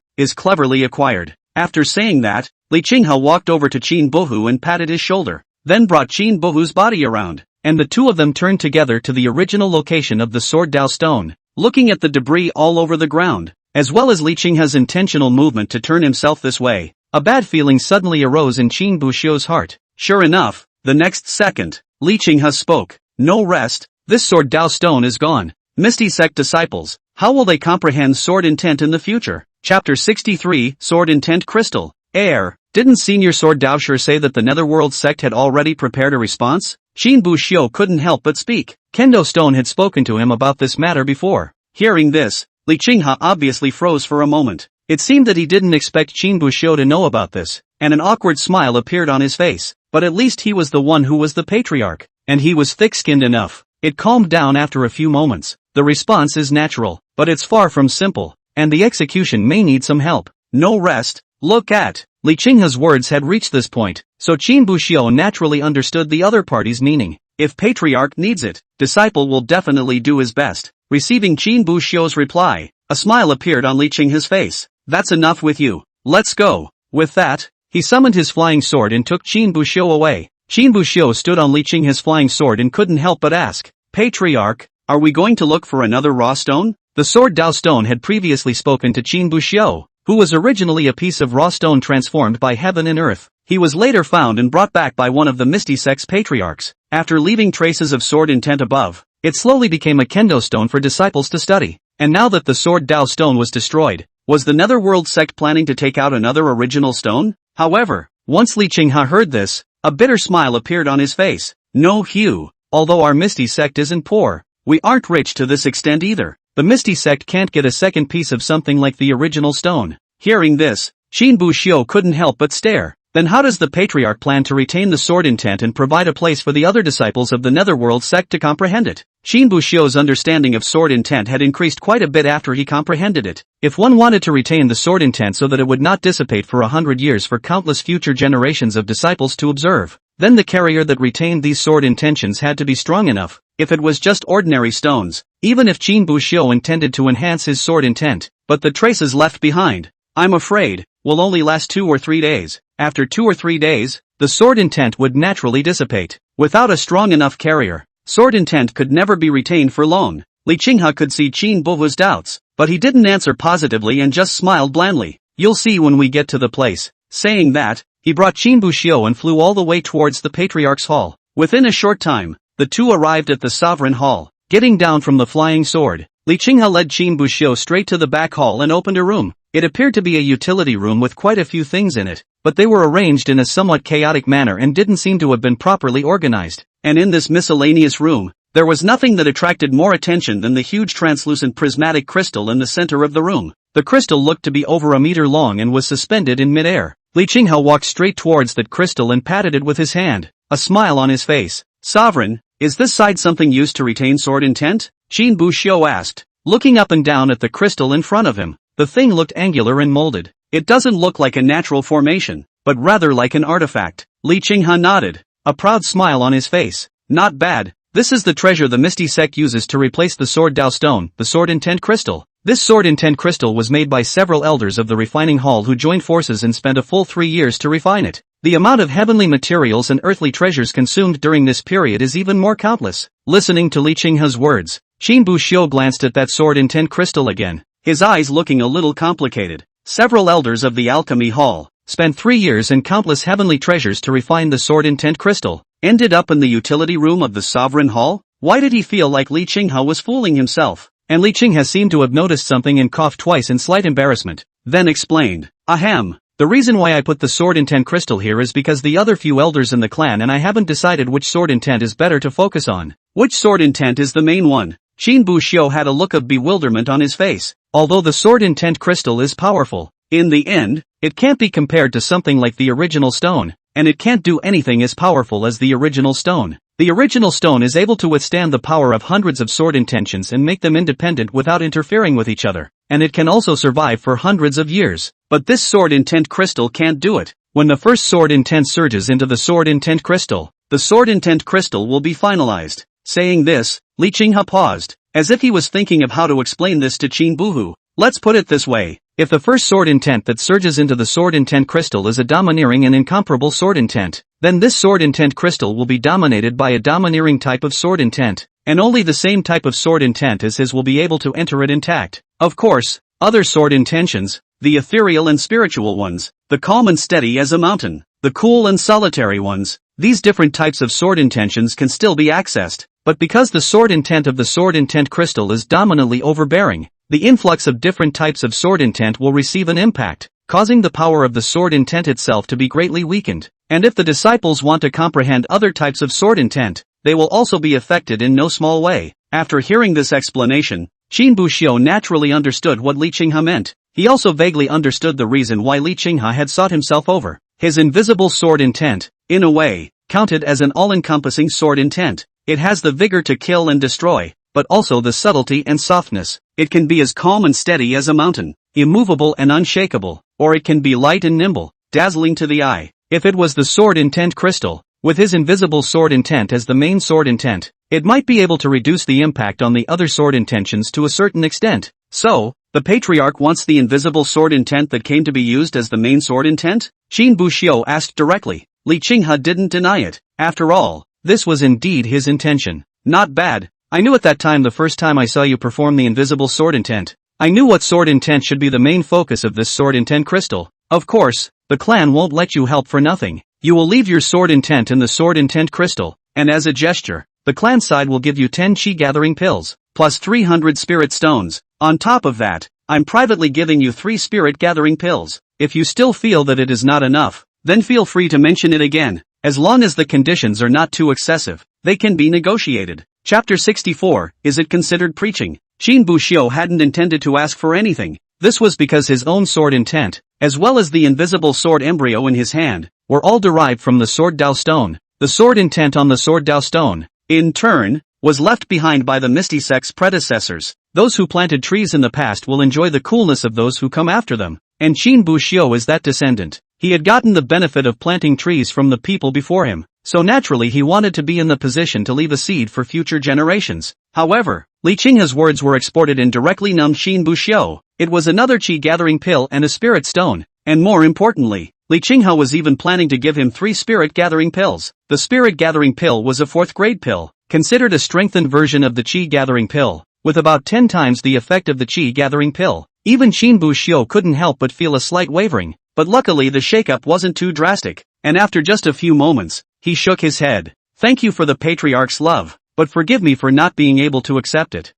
is cleverly acquired. After saying that, Li Qinghe walked over to Qin Buhu and patted his shoulder, then brought Qin Buhu's body around, and the two of them turned together to the original location of the Sword Dao Stone, looking at the debris all over the ground, as well as Li Qinghe's intentional movement to turn himself this way. A bad feeling suddenly arose in Qin Buxiu's heart. Sure enough, the next second, Li Qinghe spoke. No rest, this Sword Dao Stone is gone. Misty Sect disciples, how will they comprehend sword intent in the future? Chapter 63, Sword Intent Crystal. Didn't Senior Sword Daosher say that the Netherworld sect had already prepared a response? Qin Buxiu couldn't help but speak. Kendo Stone had spoken to him about this matter before. Hearing this, Li Qinghe obviously froze for a moment. It seemed that he didn't expect Qin Buxiu to know about this, and an awkward smile appeared on his face, but at least he was the one who was the patriarch, and he was thick-skinned enough. It calmed down after a few moments. The response is natural, but it's far from simple, and the execution may need some help. No rest, look at. Li Qinghe's words had reached this point, so Qin Buxiu naturally understood the other party's meaning. If patriarch needs it, disciple will definitely do his best. Receiving Qin Buxiu's reply, a smile appeared on Li Qinghe's face. That's enough with you. Let's go. With that, he summoned his flying sword and took Qin Buxiu away. Qin Buxiu stood on Li Qinghe's flying sword and couldn't help but ask, Patriarch, are we going to look for another raw stone? The Sword Dao Stone had previously spoken to Qin Buxiu, who was originally a piece of raw stone transformed by heaven and earth. He was later found and brought back by one of the Misty Sect's patriarchs. After leaving traces of sword intent above, it slowly became a kendo stone for disciples to study. And now that the Sword Dao Stone was destroyed, was the Netherworld sect planning to take out another original stone? However, once Li Qinghe heard this, a bitter smile appeared on his face. No Hugh, although our Misty sect isn't poor, we aren't rich to this extent either. The Misty sect can't get a second piece of something like the original stone. Hearing this, Qin Buxiu couldn't help but stare. Then how does the Patriarch plan to retain the sword intent and provide a place for the other disciples of the Netherworld sect to comprehend it? Qin Buxiu's understanding of sword intent had increased quite a bit after he comprehended it. If one wanted to retain the sword intent so that it would not dissipate for 100 years for countless future generations of disciples to observe, then the carrier that retained these sword intentions had to be strong enough. If it was just ordinary stones, even if Qin Buxiu intended to enhance his sword intent, but the traces left behind, I'm afraid, will only last 2 or 3 days. After 2 or 3 days, the sword intent would naturally dissipate. Without a strong enough carrier, sword intent could never be retained for long. Li Qinghe could see Qin Buhu's doubts, but he didn't answer positively and just smiled blandly. You'll see when we get to the place. Saying that, he brought Qin Buxiu and flew all the way towards the patriarch's hall. Within a short time, the two arrived at the sovereign hall. Getting down from the flying sword, Li Qinghe led Qin Buxiu straight to the back hall and opened a room. It appeared to be a utility room with quite a few things in it, but they were arranged in a somewhat chaotic manner and didn't seem to have been properly organized. And in this miscellaneous room, there was nothing that attracted more attention than the huge translucent prismatic crystal in the center of the room. The crystal looked to be over a meter long and was suspended in mid-air. Li Qinghe walked straight towards that crystal and patted it with his hand, a smile on his face. Sovereign, is this side something used to retain sword intent? Qin Buxiu asked, looking up and down at the crystal in front of him. The thing looked angular and molded. It doesn't look like a natural formation, but rather like an artifact. Li Qinghe nodded, a proud smile on his face. Not bad. This is the treasure the Misty Sect uses to replace the Sword Dao Stone, the Sword Intent Crystal. This Sword Intent Crystal was made by several elders of the Refining Hall who joined forces and spent a full 3 years to refine it. The amount of heavenly materials and earthly treasures consumed during this period is even more countless. Listening to Li Qinghe's words, Qin Buxiu glanced at that Sword Intent Crystal again, his eyes looking a little complicated. Several elders of the Alchemy Hall spent 3 years and countless heavenly treasures to refine the Sword Intent Crystal. Ended up in the utility room of the Sovereign Hall? Why did he feel like Li Qinghe was fooling himself? And Li Qinghe seemed to have noticed something and coughed twice in slight embarrassment, then explained, Ahem, the reason why I put the Sword Intent Crystal here is because the other few elders in the clan and I haven't decided which sword intent is better to focus on. Which sword intent is the main one? Qin Buxiu had a look of bewilderment on his face. Although the Sword Intent Crystal is powerful, in the end, it can't be compared to something like the original stone, and it can't do anything as powerful as the original stone. The original stone is able to withstand the power of hundreds of sword intentions and make them independent without interfering with each other, and it can also survive for hundreds of years. But this Sword Intent Crystal can't do it. When the first Sword Intent surges into the Sword Intent Crystal, the Sword Intent Crystal will be finalized. Saying this, Li Qinghe paused, as if he was thinking of how to explain this to Qin Buhu. Let's put it this way. If the first sword intent that surges into the Sword Intent Crystal is a domineering and incomparable sword intent, then this Sword Intent Crystal will be dominated by a domineering type of sword intent, and only the same type of sword intent as his will be able to enter it intact. Of course, other sword intentions, the ethereal and spiritual ones, the calm and steady as a mountain, the cool and solitary ones, these different types of sword intentions can still be accessed, but because the sword intent of the Sword Intent Crystal is dominantly overbearing, the influx of different types of sword intent will receive an impact, causing the power of the sword intent itself to be greatly weakened. And if the disciples want to comprehend other types of sword intent, they will also be affected in no small way. After hearing this explanation, Qin Buxiu naturally understood what Li Qinghe meant. He also vaguely understood the reason why Li Qinghe had sought himself over. His invisible sword intent, in a way, counted as an all-encompassing sword intent. It has the vigor to kill and destroy, but also the subtlety and softness. It can be as calm and steady as a mountain, immovable and unshakable, or it can be light and nimble, dazzling to the eye. If it was the Sword Intent Crystal, with his invisible sword intent as the main sword intent, it might be able to reduce the impact on the other sword intentions to a certain extent. So, the Patriarch wants the invisible sword intent that came to be used as the main sword intent? Qin Buxiu asked directly. Li Qinghe didn't deny it. After all, this was indeed his intention. Not bad. I knew at that time the first time I saw you perform the invisible sword intent. I knew what sword intent should be the main focus of this Sword Intent Crystal. Of course, the clan won't let you help for nothing. You will leave your sword intent in the Sword Intent Crystal, and as a gesture, the clan side will give you 10 chi gathering pills, plus 300 spirit stones. On top of that, I'm privately giving you 3 spirit gathering pills. If you still feel that it is not enough, then feel free to mention it again. As long as the conditions are not too excessive, they can be negotiated. Chapter 64, Is it considered preaching? Qin Buxiu hadn't intended to ask for anything. This was because his own sword intent, as well as the invisible sword embryo in his hand, were all derived from the Sword Dao Stone. The sword intent on the Sword Dao Stone, in turn, was left behind by the Misty Sect's predecessors. Those who planted trees in the past will enjoy the coolness of those who come after them, and Qin Buxiu is that descendant. He had gotten the benefit of planting trees from the people before him, so naturally he wanted to be in the position to leave a seed for future generations. However, Li Qinghe's words were exported and directly numbed Qin Buxiu. It was another chi gathering pill and a spirit stone, and more importantly, Li Qinghe was even planning to give him 3 spirit gathering pills. The spirit gathering pill was a 4th grade pill, considered a strengthened version of the chi gathering pill, with about 10 times the effect of the chi-gathering pill. Even Qin Buxiu couldn't help but feel a slight wavering, but luckily the shakeup wasn't too drastic, and after just a few moments, he shook his head. Thank you for the patriarch's love, but forgive me for not being able to accept it.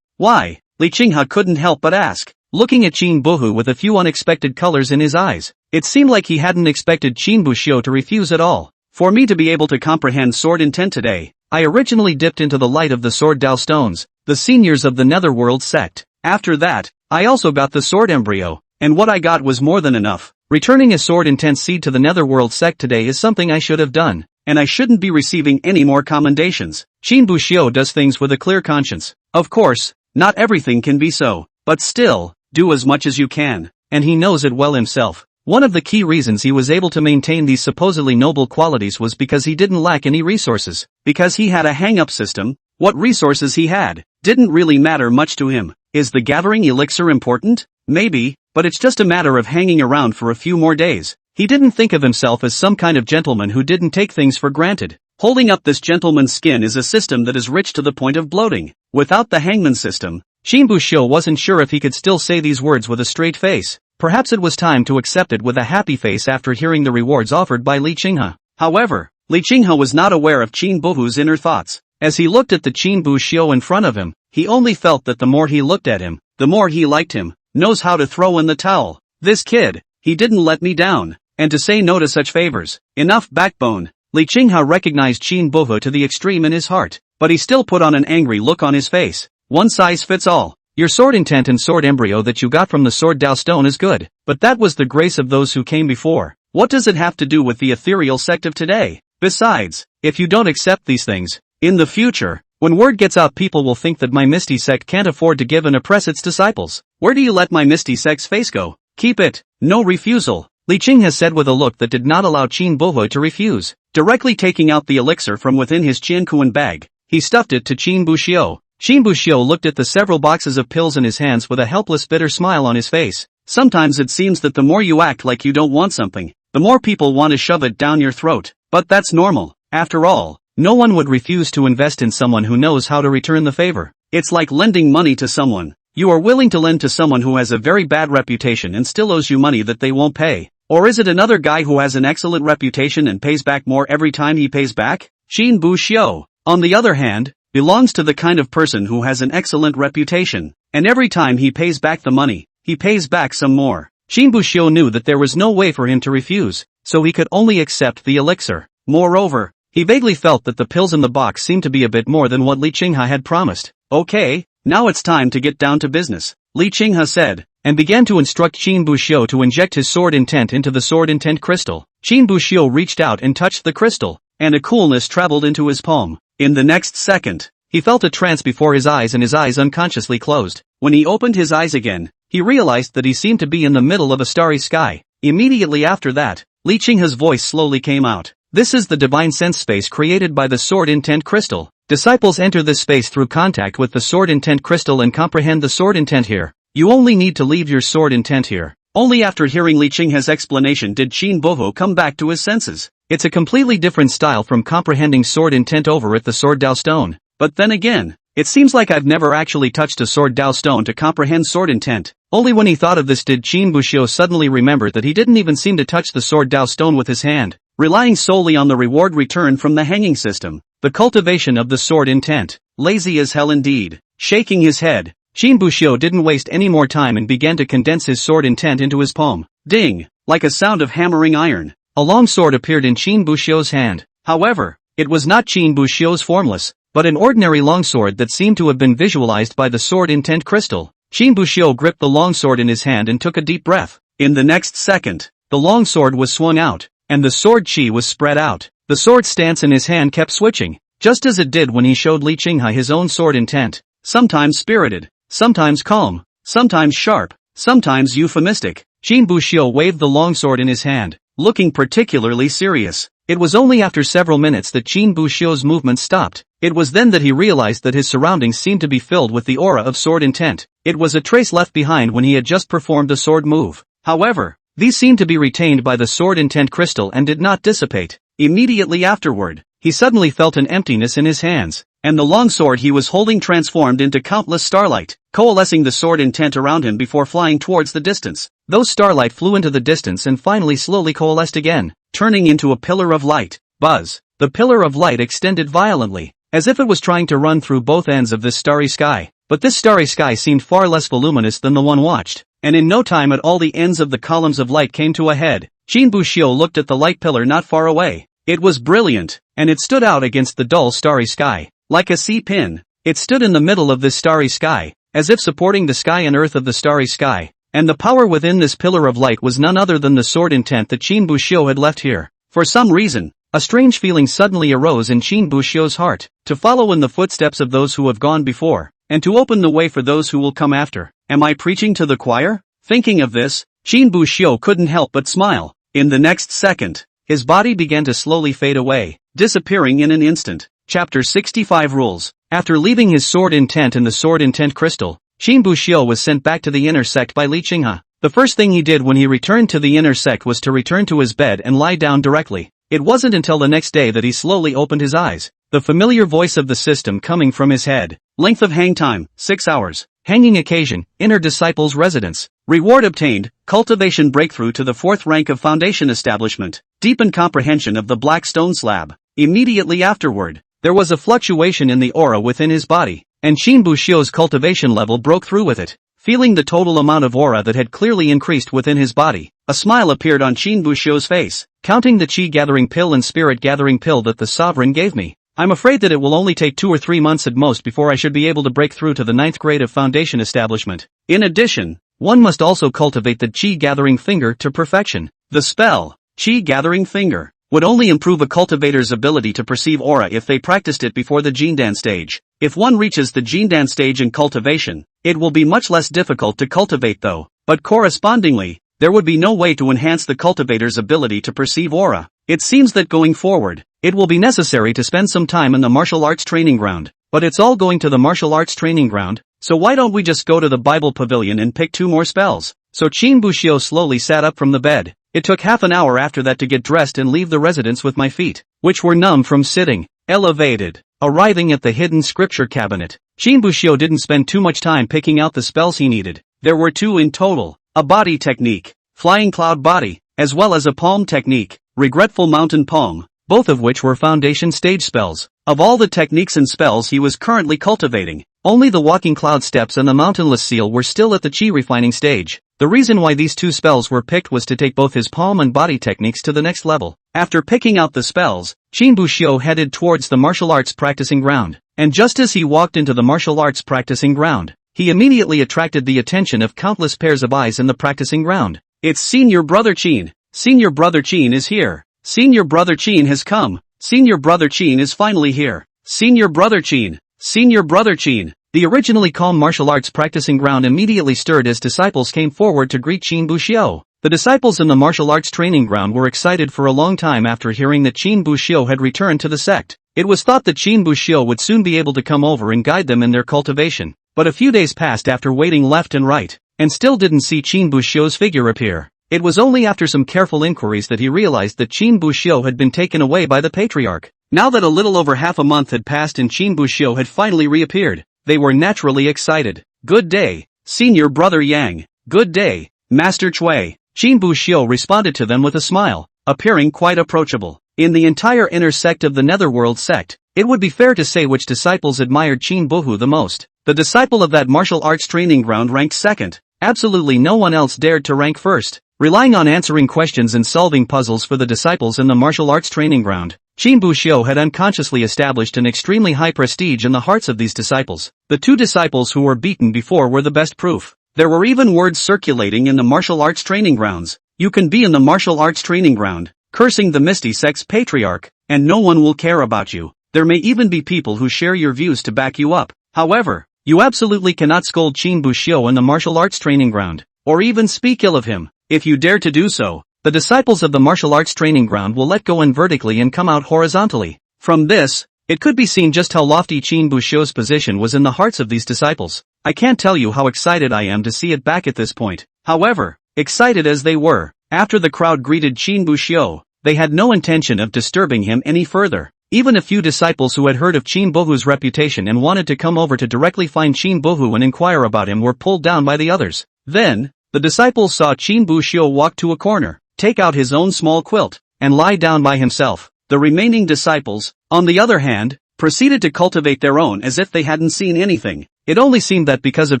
Why? Li Qinghe couldn't help but ask, looking at Qin Buhu with a few unexpected colors in his eyes. It seemed like he hadn't expected Qin Buxiu to refuse at all. For me to be able to comprehend sword intent today, I originally dipped into the light of the sword Dao stones, the seniors of the Netherworld sect. After that, I also got the sword embryo, and what I got was more than enough. Returning a sword intent seed to the Netherworld sect today is something I should have done, and I shouldn't be receiving any more commendations. Qin Buxiu does things with a clear conscience. Of course, not everything can be so, but still, do as much as you can, and he knows it well himself. One of the key reasons he was able to maintain these supposedly noble qualities was because he didn't lack any resources, because he had a hang-up system. What resources he had didn't really matter much to him. Is the gathering elixir important? Maybe, but it's just a matter of hanging around for a few more days. He didn't think of himself as some kind of gentleman who didn't take things for granted. Holding up this gentleman's skin is a system that is rich to the point of bloating. Without the hangman system, Qin Buxiu wasn't sure if he could still say these words with a straight face. Perhaps it was time to accept it with a happy face after hearing the rewards offered by Li Qinghe. However, Li Qinghe was not aware of Qin Buhu's inner thoughts. As he looked at the Qin Buxiu in front of him, he only felt that the more he looked at him, the more he liked him. Knows how to throw in the towel. This kid, he didn't let me down. And to say no to such favors, enough backbone. Li Qinghe recognized Qin Buhu to the extreme in his heart, but he still put on an angry look on his face. One size fits all. Your sword intent and sword embryo that you got from the sword Dao stone is good, but that was the grace of those who came before. What does it have to do with the ethereal sect of today? Besides, if you don't accept these things, in the future, when word gets out people will think that my Misty sect can't afford to give and oppress its disciples. Where do you let my Misty sect's face go? Keep it. No refusal. Li Qinghe said with a look that did not allow Qin Buhu to refuse. Directly taking out the elixir from within his Qiankuan bag, he stuffed it to Qin Buxiu. Qin Buxiu looked at the several boxes of pills in his hands with a helpless bitter smile on his face. Sometimes it seems that the more you act like you don't want something, the more people want to shove it down your throat. But that's normal. After all, no one would refuse to invest in someone who knows how to return the favor. It's like lending money to someone. You are willing to lend to someone who has a very bad reputation and still owes you money that they won't pay. Or is it another guy who has an excellent reputation and pays back more every time he pays back? Qin Buxiu, on the other hand, belongs to the kind of person who has an excellent reputation, and every time he pays back the money, he pays back some more. Qin Buxiu knew that there was no way for him to refuse, so he could only accept the elixir. Moreover, he vaguely felt that the pills in the box seemed to be a bit more than what Li Qinghe had promised. Okay, now it's time to get down to business, Li Qinghe said, and began to instruct Qin Buxiu to inject his sword intent into the sword intent crystal. Qin Buxiu reached out and touched the crystal, and a coolness traveled into his palm. In the next second, he felt a trance before his eyes and his eyes unconsciously closed. When he opened his eyes again, he realized that he seemed to be in the middle of a starry sky. Immediately after that, Li Qinghe's voice slowly came out. This is the divine sense space created by the sword intent crystal. Disciples enter this space through contact with the sword intent crystal and comprehend the sword intent here. You only need to leave your sword intent here. Only after hearing Li Qinghe's explanation did Qin Buhu come back to his senses. It's a completely different style from comprehending sword intent over at the sword Dao stone. But then again, it seems like I've never actually touched a sword Dao stone to comprehend sword intent. Only when he thought of this did Qin Buxiu suddenly remember that he didn't even seem to touch the sword Dao stone with his hand, relying solely on the reward return from the hanging system. The cultivation of the sword intent. Lazy as hell indeed. Shaking his head, Qin Buxiu didn't waste any more time and began to condense his sword intent into his palm. Ding! Like a sound of hammering iron, a long sword appeared in Qin Buxiu's hand. However, it was not Qin Buxiu's formless, but an ordinary longsword that seemed to have been visualized by the sword intent crystal. Qin Buxiu gripped the longsword in his hand and took a deep breath. In the next second, the longsword was swung out, and the sword chi was spread out. The sword stance in his hand kept switching, just as it did when he showed Li Qinghe his own sword intent. Sometimes spirited, sometimes calm, sometimes sharp, sometimes euphemistic. Qin Buxiu waved the longsword in his hand, looking particularly serious. It was only after several minutes that Qin Buxiu's movement stopped. It was then that he realized that his surroundings seemed to be filled with the aura of sword intent. It was a trace left behind when he had just performed a sword move. However, these seemed to be retained by the sword intent crystal and did not dissipate. Immediately afterward, he suddenly felt an emptiness in his hands, and the long sword he was holding transformed into countless starlight, coalescing the sword intent around him before flying towards the distance. Those starlight flew into the distance and finally slowly coalesced again, turning into a pillar of light. Buzz! The pillar of light extended violently, as if it was trying to run through both ends of this starry sky. But this starry sky seemed far less voluminous than the one watched, and in no time at all the ends of the columns of light came to a head. Qin Buxiu looked at the light pillar not far away. It was brilliant, and it stood out against the dull starry sky. Like a C-pin, it stood in the middle of this starry sky, as if supporting the sky and earth of the starry sky, and the power within this pillar of light was none other than the sword intent that Qin Buxiu had left here. For some reason, a strange feeling suddenly arose in Qin Buxiu's heart, to follow in the footsteps of those who have gone before, and to open the way for those who will come after. Am I preaching to the choir? Thinking of this, Qin Buxiu couldn't help but smile. In the next second, his body began to slowly fade away, disappearing in an instant. Chapter 65 Rules. After leaving his sword intent in the sword intent crystal, Qin Buxiu was sent back to the inner sect by Li Qinghe. The first thing he did when he returned to the inner sect was to return to his bed and lie down directly. It wasn't until the next day that he slowly opened his eyes. The familiar voice of the system coming from his head. Length of hang time, 6 hours. Hanging occasion, inner disciple's residence. Reward obtained, cultivation breakthrough to the 4th rank of foundation establishment. Deepened comprehension of the black stone slab. Immediately afterward, there was a fluctuation in the aura within his body, and Qin Buxiu's cultivation level broke through with it. Feeling the total amount of aura that had clearly increased within his body, a smile appeared on Qin Buxiu's face. Counting the Qi gathering pill and spirit gathering pill that the sovereign gave me, I'm afraid that it will only take 2 or 3 months at most before I should be able to break through to the 9th grade of foundation establishment. In addition, one must also cultivate the Qi gathering finger to perfection. The spell, Qi gathering finger, would only improve a cultivator's ability to perceive aura if they practiced it before the Jindan stage. If one reaches the Jindan stage in cultivation, it will be much less difficult to cultivate though, but correspondingly, there would be no way to enhance the cultivator's ability to perceive aura. It seems that going forward, it will be necessary to spend some time in the martial arts training ground. But it's all going to the martial arts training ground, so why don't we just go to the Bible pavilion and pick 2 more spells? So Qin Buxiu slowly sat up from the bed. It took half an hour after that to get dressed and leave the residence with my feet, which were numb from sitting, elevated. Arriving at the hidden scripture cabinet, Qin Buxiu didn't spend too much time picking out the spells he needed. There were 2 in total, a body technique, flying cloud body, as well as a palm technique, regretful mountain palm, both of which were foundation stage spells. Of all the techniques and spells he was currently cultivating, only the walking cloud steps and the mountainless seal were still at the Qi refining stage. The reason why these 2 spells were picked was to take both his palm and body techniques to the next level. After picking out the spells, Qin Buxiu headed towards the martial arts practicing ground, and just as he walked into the martial arts practicing ground, he immediately attracted the attention of countless pairs of eyes in the practicing ground. It's Senior Brother Qin. Senior Brother Qin is here. Senior Brother Qin has come. Senior Brother Qin is finally here. Senior Brother Qin. Senior Brother Qin. The originally calm martial arts practicing ground immediately stirred as disciples came forward to greet Qin Buxiu. The disciples in the martial arts training ground were excited for a long time after hearing that Qin Buxiu had returned to the sect. It was thought that Qin Buxiu would soon be able to come over and guide them in their cultivation. But a few days passed after waiting left and right, and still didn't see Qin Buxiu's figure appear. It was only after some careful inquiries that he realized that Qin Buxiu had been taken away by the patriarch. Now that a little over half a month had passed and Qin Buxiu had finally reappeared, they were naturally excited. Good day, Senior Brother Yang. Good day, Master Chui. Qin Buxiu responded to them with a smile, appearing quite approachable. In the entire inner sect of the Netherworld sect, it would be fair to say which disciples admired Qin Buhu the most. The disciple of that martial arts training ground ranked second. Absolutely no one else dared to rank first. Relying on answering questions and solving puzzles for the disciples in the martial arts training ground, Qin Buxiu had unconsciously established an extremely high prestige in the hearts of these disciples. The 2 disciples who were beaten before were the best proof. There were even words circulating in the martial arts training grounds. You can be in the martial arts training ground, cursing the Misty Sect's patriarch, and no one will care about you. There may even be people who share your views to back you up. However, you absolutely cannot scold Qin Buxiu in the martial arts training ground, or even speak ill of him. If you dare to do so, the disciples of the martial arts training ground will let go in vertically and come out horizontally. From this, it could be seen just how lofty Qin Buxiu's position was in the hearts of these disciples. I can't tell you how excited I am to see it back at this point. However, excited as they were, after the crowd greeted Qin Buxiu, they had no intention of disturbing him any further. Even a few disciples who had heard of Qin Bohu's reputation and wanted to come over to directly find Qin Bohu and inquire about him were pulled down by the others. Then, the disciples saw Qin Buxiu walk to a corner, take out his own small quilt, and lie down by himself. The remaining disciples, on the other hand, proceeded to cultivate their own as if they hadn't seen anything. It only seemed that because of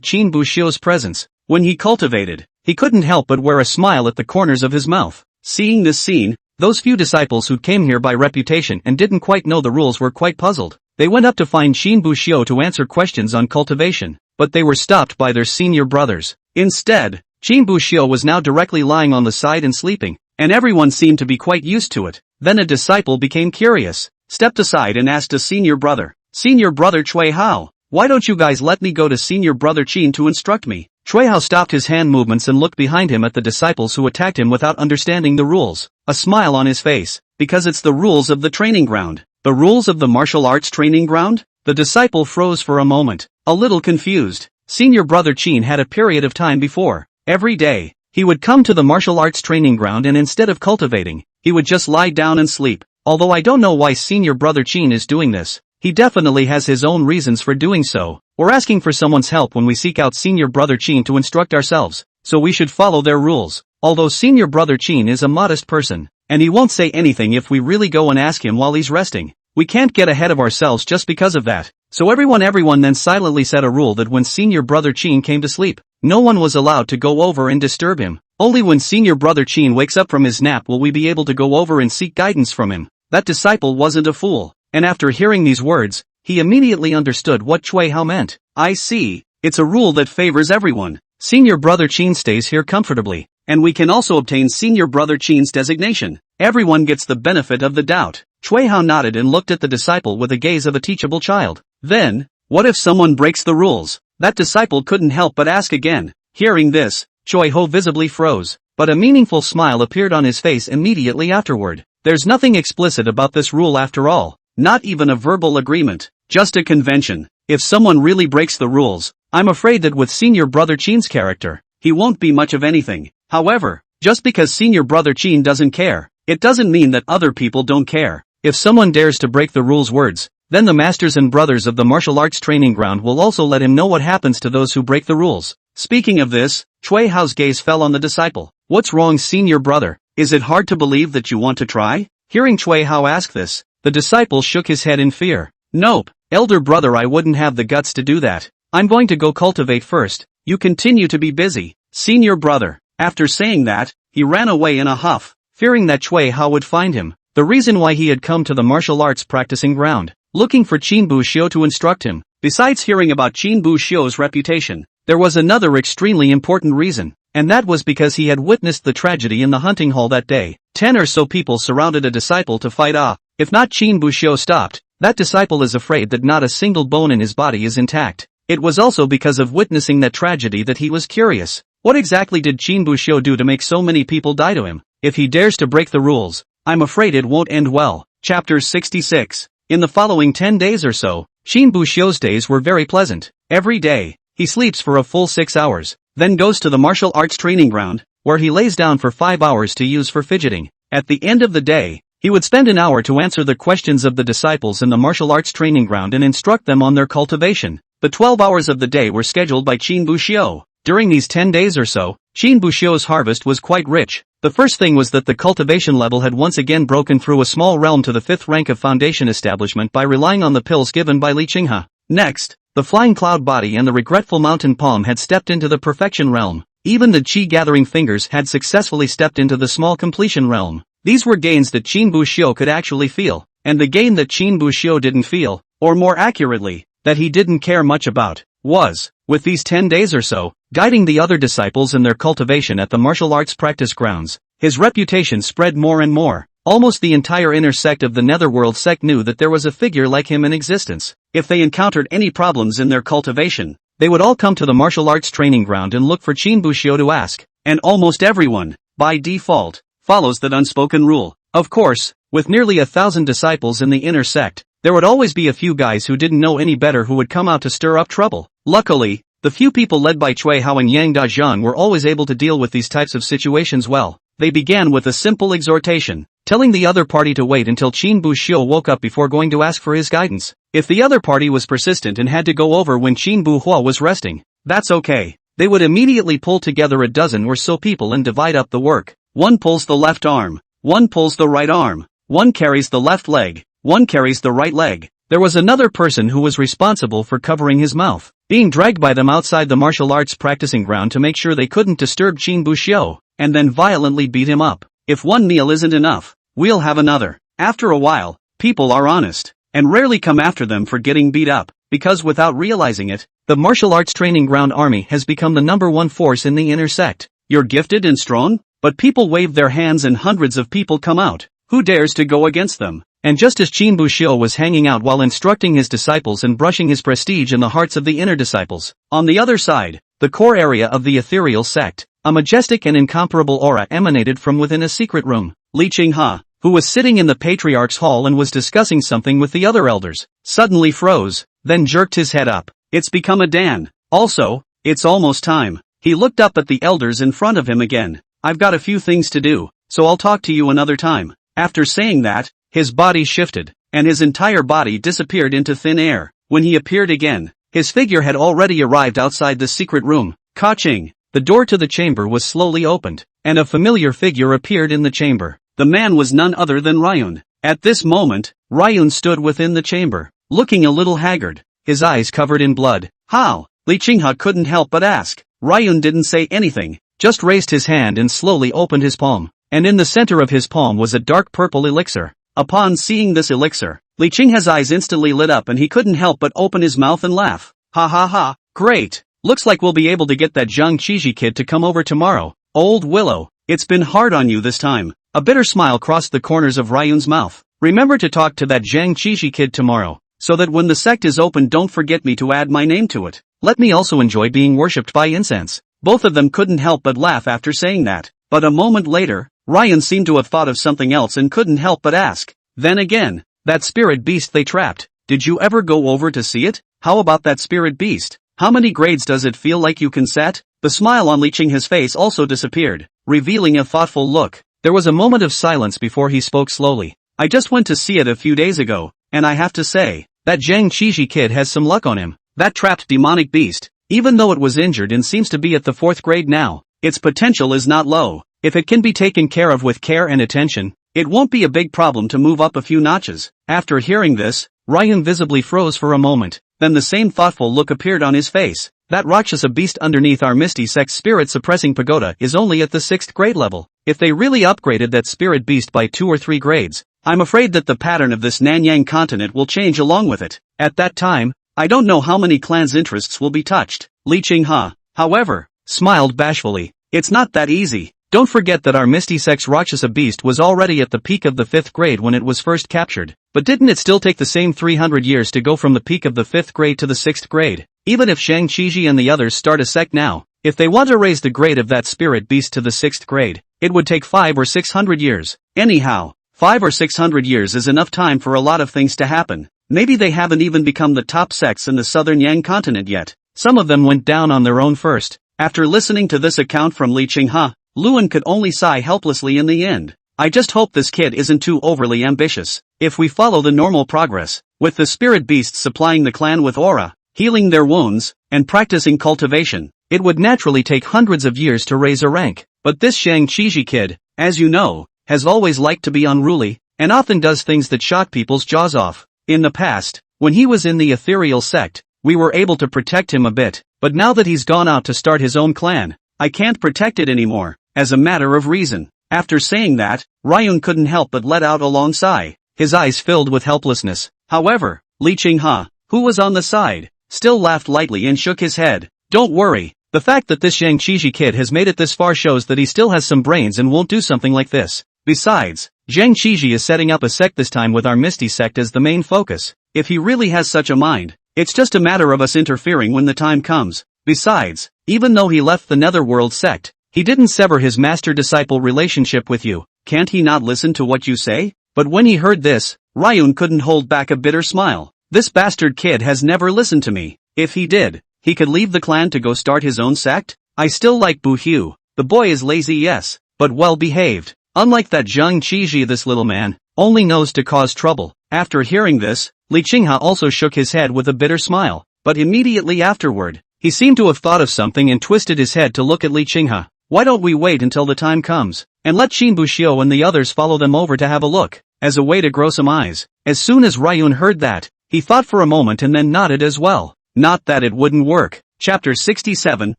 Qin Buxiu's presence, when he cultivated, he couldn't help but wear a smile at the corners of his mouth. Seeing this scene, those few disciples who came here by reputation and didn't quite know the rules were quite puzzled. They went up to find Qin Buxiu to answer questions on cultivation, but they were stopped by their senior brothers. Instead, Qin Buxiu was now directly lying on the side and sleeping, and everyone seemed to be quite used to it. Then a disciple became curious, stepped aside and asked a senior brother, "Senior brother Cui Hao, why don't you guys let me go to senior brother Qin to instruct me?" Cui Hao stopped his hand movements and looked behind him at the disciples who attacked him without understanding the rules, a smile on his face, because it's the rules of the training ground. The rules of the martial arts training ground? The disciple froze for a moment, a little confused. Senior brother Qin had a period of time before. Every day, he would come to the martial arts training ground and instead of cultivating, he would just lie down and sleep. Although I don't know why senior brother Qin is doing this, he definitely has his own reasons for doing so. We're asking for someone's help when we seek out senior brother Qin to instruct ourselves, so we should follow their rules. Although senior brother Qin is a modest person, and he won't say anything if we really go and ask him while he's resting. We can't get ahead of ourselves just because of that. So everyone then silently set a rule that when senior brother Qin came to sleep, no one was allowed to go over and disturb him. Only when senior brother Qin wakes up from his nap will we be able to go over and seek guidance from him. That disciple wasn't a fool, and after hearing these words, he immediately understood what Cui Hao meant. I see, it's a rule that favors everyone. Senior brother Qin stays here comfortably, and we can also obtain senior brother Qin's designation. Everyone gets the benefit of the doubt. Cui Hao nodded and looked at the disciple with the gaze of a teachable child. Then, what if someone breaks the rules? That disciple couldn't help but ask again. Hearing this, Cui Hao visibly froze, but a meaningful smile appeared on his face immediately afterward. There's nothing explicit about this rule after all, not even a verbal agreement, just a convention. If someone really breaks the rules, I'm afraid that with senior brother Qin's character, he won't be much of anything. However, just because senior brother Qin doesn't care, it doesn't mean that other people don't care. If someone dares to break the rules words, then the masters and brothers of the martial arts training ground will also let him know what happens to those who break the rules. Speaking of this, Cui Hao's gaze fell on the disciple. What's wrong, senior brother? Is it hard to believe that you want to try? Hearing Cui Hao ask this, the disciple shook his head in fear. Nope, elder brother, I wouldn't have the guts to do that. I'm going to go cultivate first. You continue to be busy, senior brother. After saying that, he ran away in a huff, fearing that Cui Hao would find him. The reason why he had come to the martial arts practicing ground, looking for Qin Buxiu to instruct him. Besides hearing about Qin Buxiu's reputation, there was another extremely important reason, and that was because he had witnessed the tragedy in the hunting hall that day. 10 or so people surrounded a disciple to fight. If not Qin Buxiu stopped, that disciple is afraid that not a single bone in his body is intact. It was also because of witnessing that tragedy that he was curious. What exactly did Qin Buxiu do to make so many people die to him? If he dares to break the rules, I'm afraid it won't end well. Chapter 66. In the following 10 days or so, Qin Buxiu's days were very pleasant. Every day, he sleeps for a full 6 hours, then goes to the martial arts training ground, where he lays down for 5 hours to use for fidgeting. At the end of the day, he would spend an hour to answer the questions of the disciples in the martial arts training ground and instruct them on their cultivation. The 12 hours of the day were scheduled by Qin Buxiu. During these 10 days or so, Qin Buxiu's harvest was quite rich. The first thing was that the cultivation level had once again broken through a small realm to the 5th rank of foundation establishment by relying on the pills given by Li Qinghe. Next, the flying cloud body and the regretful mountain palm had stepped into the perfection realm. Even the chi gathering fingers had successfully stepped into the small completion realm. These were gains that Qin Buxiu could actually feel, and the gain that Qin Buxiu didn't feel, or more accurately, that he didn't care much about, was, with these 10 days or so, guiding the other disciples in their cultivation at the martial arts practice grounds. His reputation spread more and more. Almost the entire inner sect of the Netherworld sect knew that there was a figure like him in existence. If they encountered any problems in their cultivation, they would all come to the martial arts training ground and look for Qin Buxiu to ask. And almost everyone, by default, follows that unspoken rule. Of course, with nearly 1,000 disciples in the inner sect, there would always be a few guys who didn't know any better who would come out to stir up trouble. Luckily, the few people led by Cui Hao and Yang Dazhan were always able to deal with these types of situations well. They began with a simple exhortation, telling the other party to wait until Qin Buxiu woke up before going to ask for his guidance. If the other party was persistent and had to go over when Qin Buhua was resting, that's okay. They would immediately pull together a dozen or so people and divide up the work. One pulls the left arm, one pulls the right arm, one carries the left leg, one carries the right leg. There was another person who was responsible for covering his mouth, being dragged by them outside the martial arts practicing ground to make sure they couldn't disturb Qin Buxiu, and then violently beat him up. If one meal isn't enough, we'll have another. After a while, people are honest, and rarely come after them for getting beat up, because without realizing it, the martial arts training ground army has become the #1 force in the inner sect. You're gifted and strong, but people wave their hands and hundreds of people come out. Who dares to go against them? And just as Qin Buxiu was hanging out while instructing his disciples and brushing his prestige in the hearts of the inner disciples, on the other side, the core area of the ethereal sect, a majestic and incomparable aura emanated from within a secret room. Li Qinghe, who was sitting in the patriarch's hall and was discussing something with the other elders, suddenly froze, then jerked his head up. It's become a Dan. Also, it's almost time. He looked up at the elders in front of him again. I've got a few things to do, so I'll talk to you another time. After saying that, his body shifted, and his entire body disappeared into thin air. When he appeared again, his figure had already arrived outside the secret room. Ka-ching! The door to the chamber was slowly opened, and a familiar figure appeared in the chamber. The man was none other than Ryun. At this moment, Ryun stood within the chamber, looking a little haggard, his eyes covered in blood. How? Li Qinghe couldn't help but ask. Ryun didn't say anything, just raised his hand and slowly opened his palm, and in the center of his palm was a dark purple elixir. Upon seeing this elixir, Li Qinghe's eyes instantly lit up and he couldn't help but open his mouth and laugh. Ha ha ha, great! Looks like we'll be able to get that Zhang Qiji kid to come over tomorrow. Old Willow, it's been hard on you this time. A bitter smile crossed the corners of Ryun's mouth. Remember to talk to that Zhang Qiji kid tomorrow, so that when the sect is open don't forget me to add my name to it. Let me also enjoy being worshipped by incense. Both of them couldn't help but laugh after saying that. But a moment later, Ryun seemed to have thought of something else and couldn't help but ask. Then again, that spirit beast they trapped, did you ever go over to see it? How about that spirit beast? How many grades does it feel like you can set? The smile on Li Qinghe's face also disappeared, revealing a thoughtful look. There was a moment of silence before he spoke slowly. I just went to see it a few days ago, and I have to say, that Zhang Qiji kid has some luck on him. That trapped demonic beast, even though it was injured and seems to be at the 4th grade now, its potential is not low. If it can be taken care of with care and attention, it won't be a big problem to move up a few notches. After hearing this, Ryun visibly froze for a moment, then the same thoughtful look appeared on his face. That Rakshasa beast underneath our Misty Sect's spirit-suppressing pagoda is only at the 6th grade level. If they really upgraded that spirit beast by 2 or 3 grades, I'm afraid that the pattern of this Nanyang continent will change along with it. At that time, I don't know how many clans' interests will be touched. Li Qinghe, however, smiled bashfully. It's not that easy. Don't forget that our Misty Sect's Rakshasa beast was already at the peak of the 5th grade when it was first captured. But didn't it still take the same 300 years to go from the peak of the 5th grade to the 6th grade? Even if Zhang Qiji and the others start a sect now, if they want to raise the grade of that spirit beast to the 6th grade, it would take 500 or 600 years. Anyhow, 500 or 600 years is enough time for a lot of things to happen. Maybe they haven't even become the top sects in the southern Yang continent yet. Some of them went down on their own first. After listening to this account from Li Qinghe, Luan could only sigh helplessly in the end. I just hope this kid isn't too overly ambitious. If we follow the normal progress, with the spirit beasts supplying the clan with aura, healing their wounds, and practicing cultivation, it would naturally take hundreds of years to raise a rank. But this Zhang Qiji kid, as you know, has always liked to be unruly, and often does things that shock people's jaws off. In the past, when he was in the ethereal sect, we were able to protect him a bit, but now that he's gone out to start his own clan, I can't protect it anymore, as a matter of reason. After saying that, Ryun couldn't help but let out a long sigh, his eyes filled with helplessness. However, Li Qinghe, who was on the side, still laughed lightly and shook his head. Don't worry, the fact that this Zhang Qiji kid has made it this far shows that he still has some brains and won't do something like this. Besides, Zhang Qiji is setting up a sect this time with our Misty Sect as the main focus. If he really has such a mind, it's just a matter of us interfering when the time comes. Besides, even though he left the Netherworld sect, he didn't sever his master-disciple relationship with you. Can't he not listen to what you say? But when he heard this, Ryun couldn't hold back a bitter smile. This bastard kid has never listened to me. If he did, he could leave the clan to go start his own sect? I still like Bu Hu. The boy is lazy, yes, but well-behaved. Unlike that Zhang Qiji, this little man only knows to cause trouble. After hearing this, Li Qinghe also shook his head with a bitter smile, but immediately afterward, he seemed to have thought of something and twisted his head to look at Li Qinghe. Why don't we wait until the time comes, and let Qin Buxiu and the others follow them over to have a look, as a way to grow some eyes? As soon as Ryun heard that, he thought for a moment and then nodded as well. Not that it wouldn't work. Chapter 67,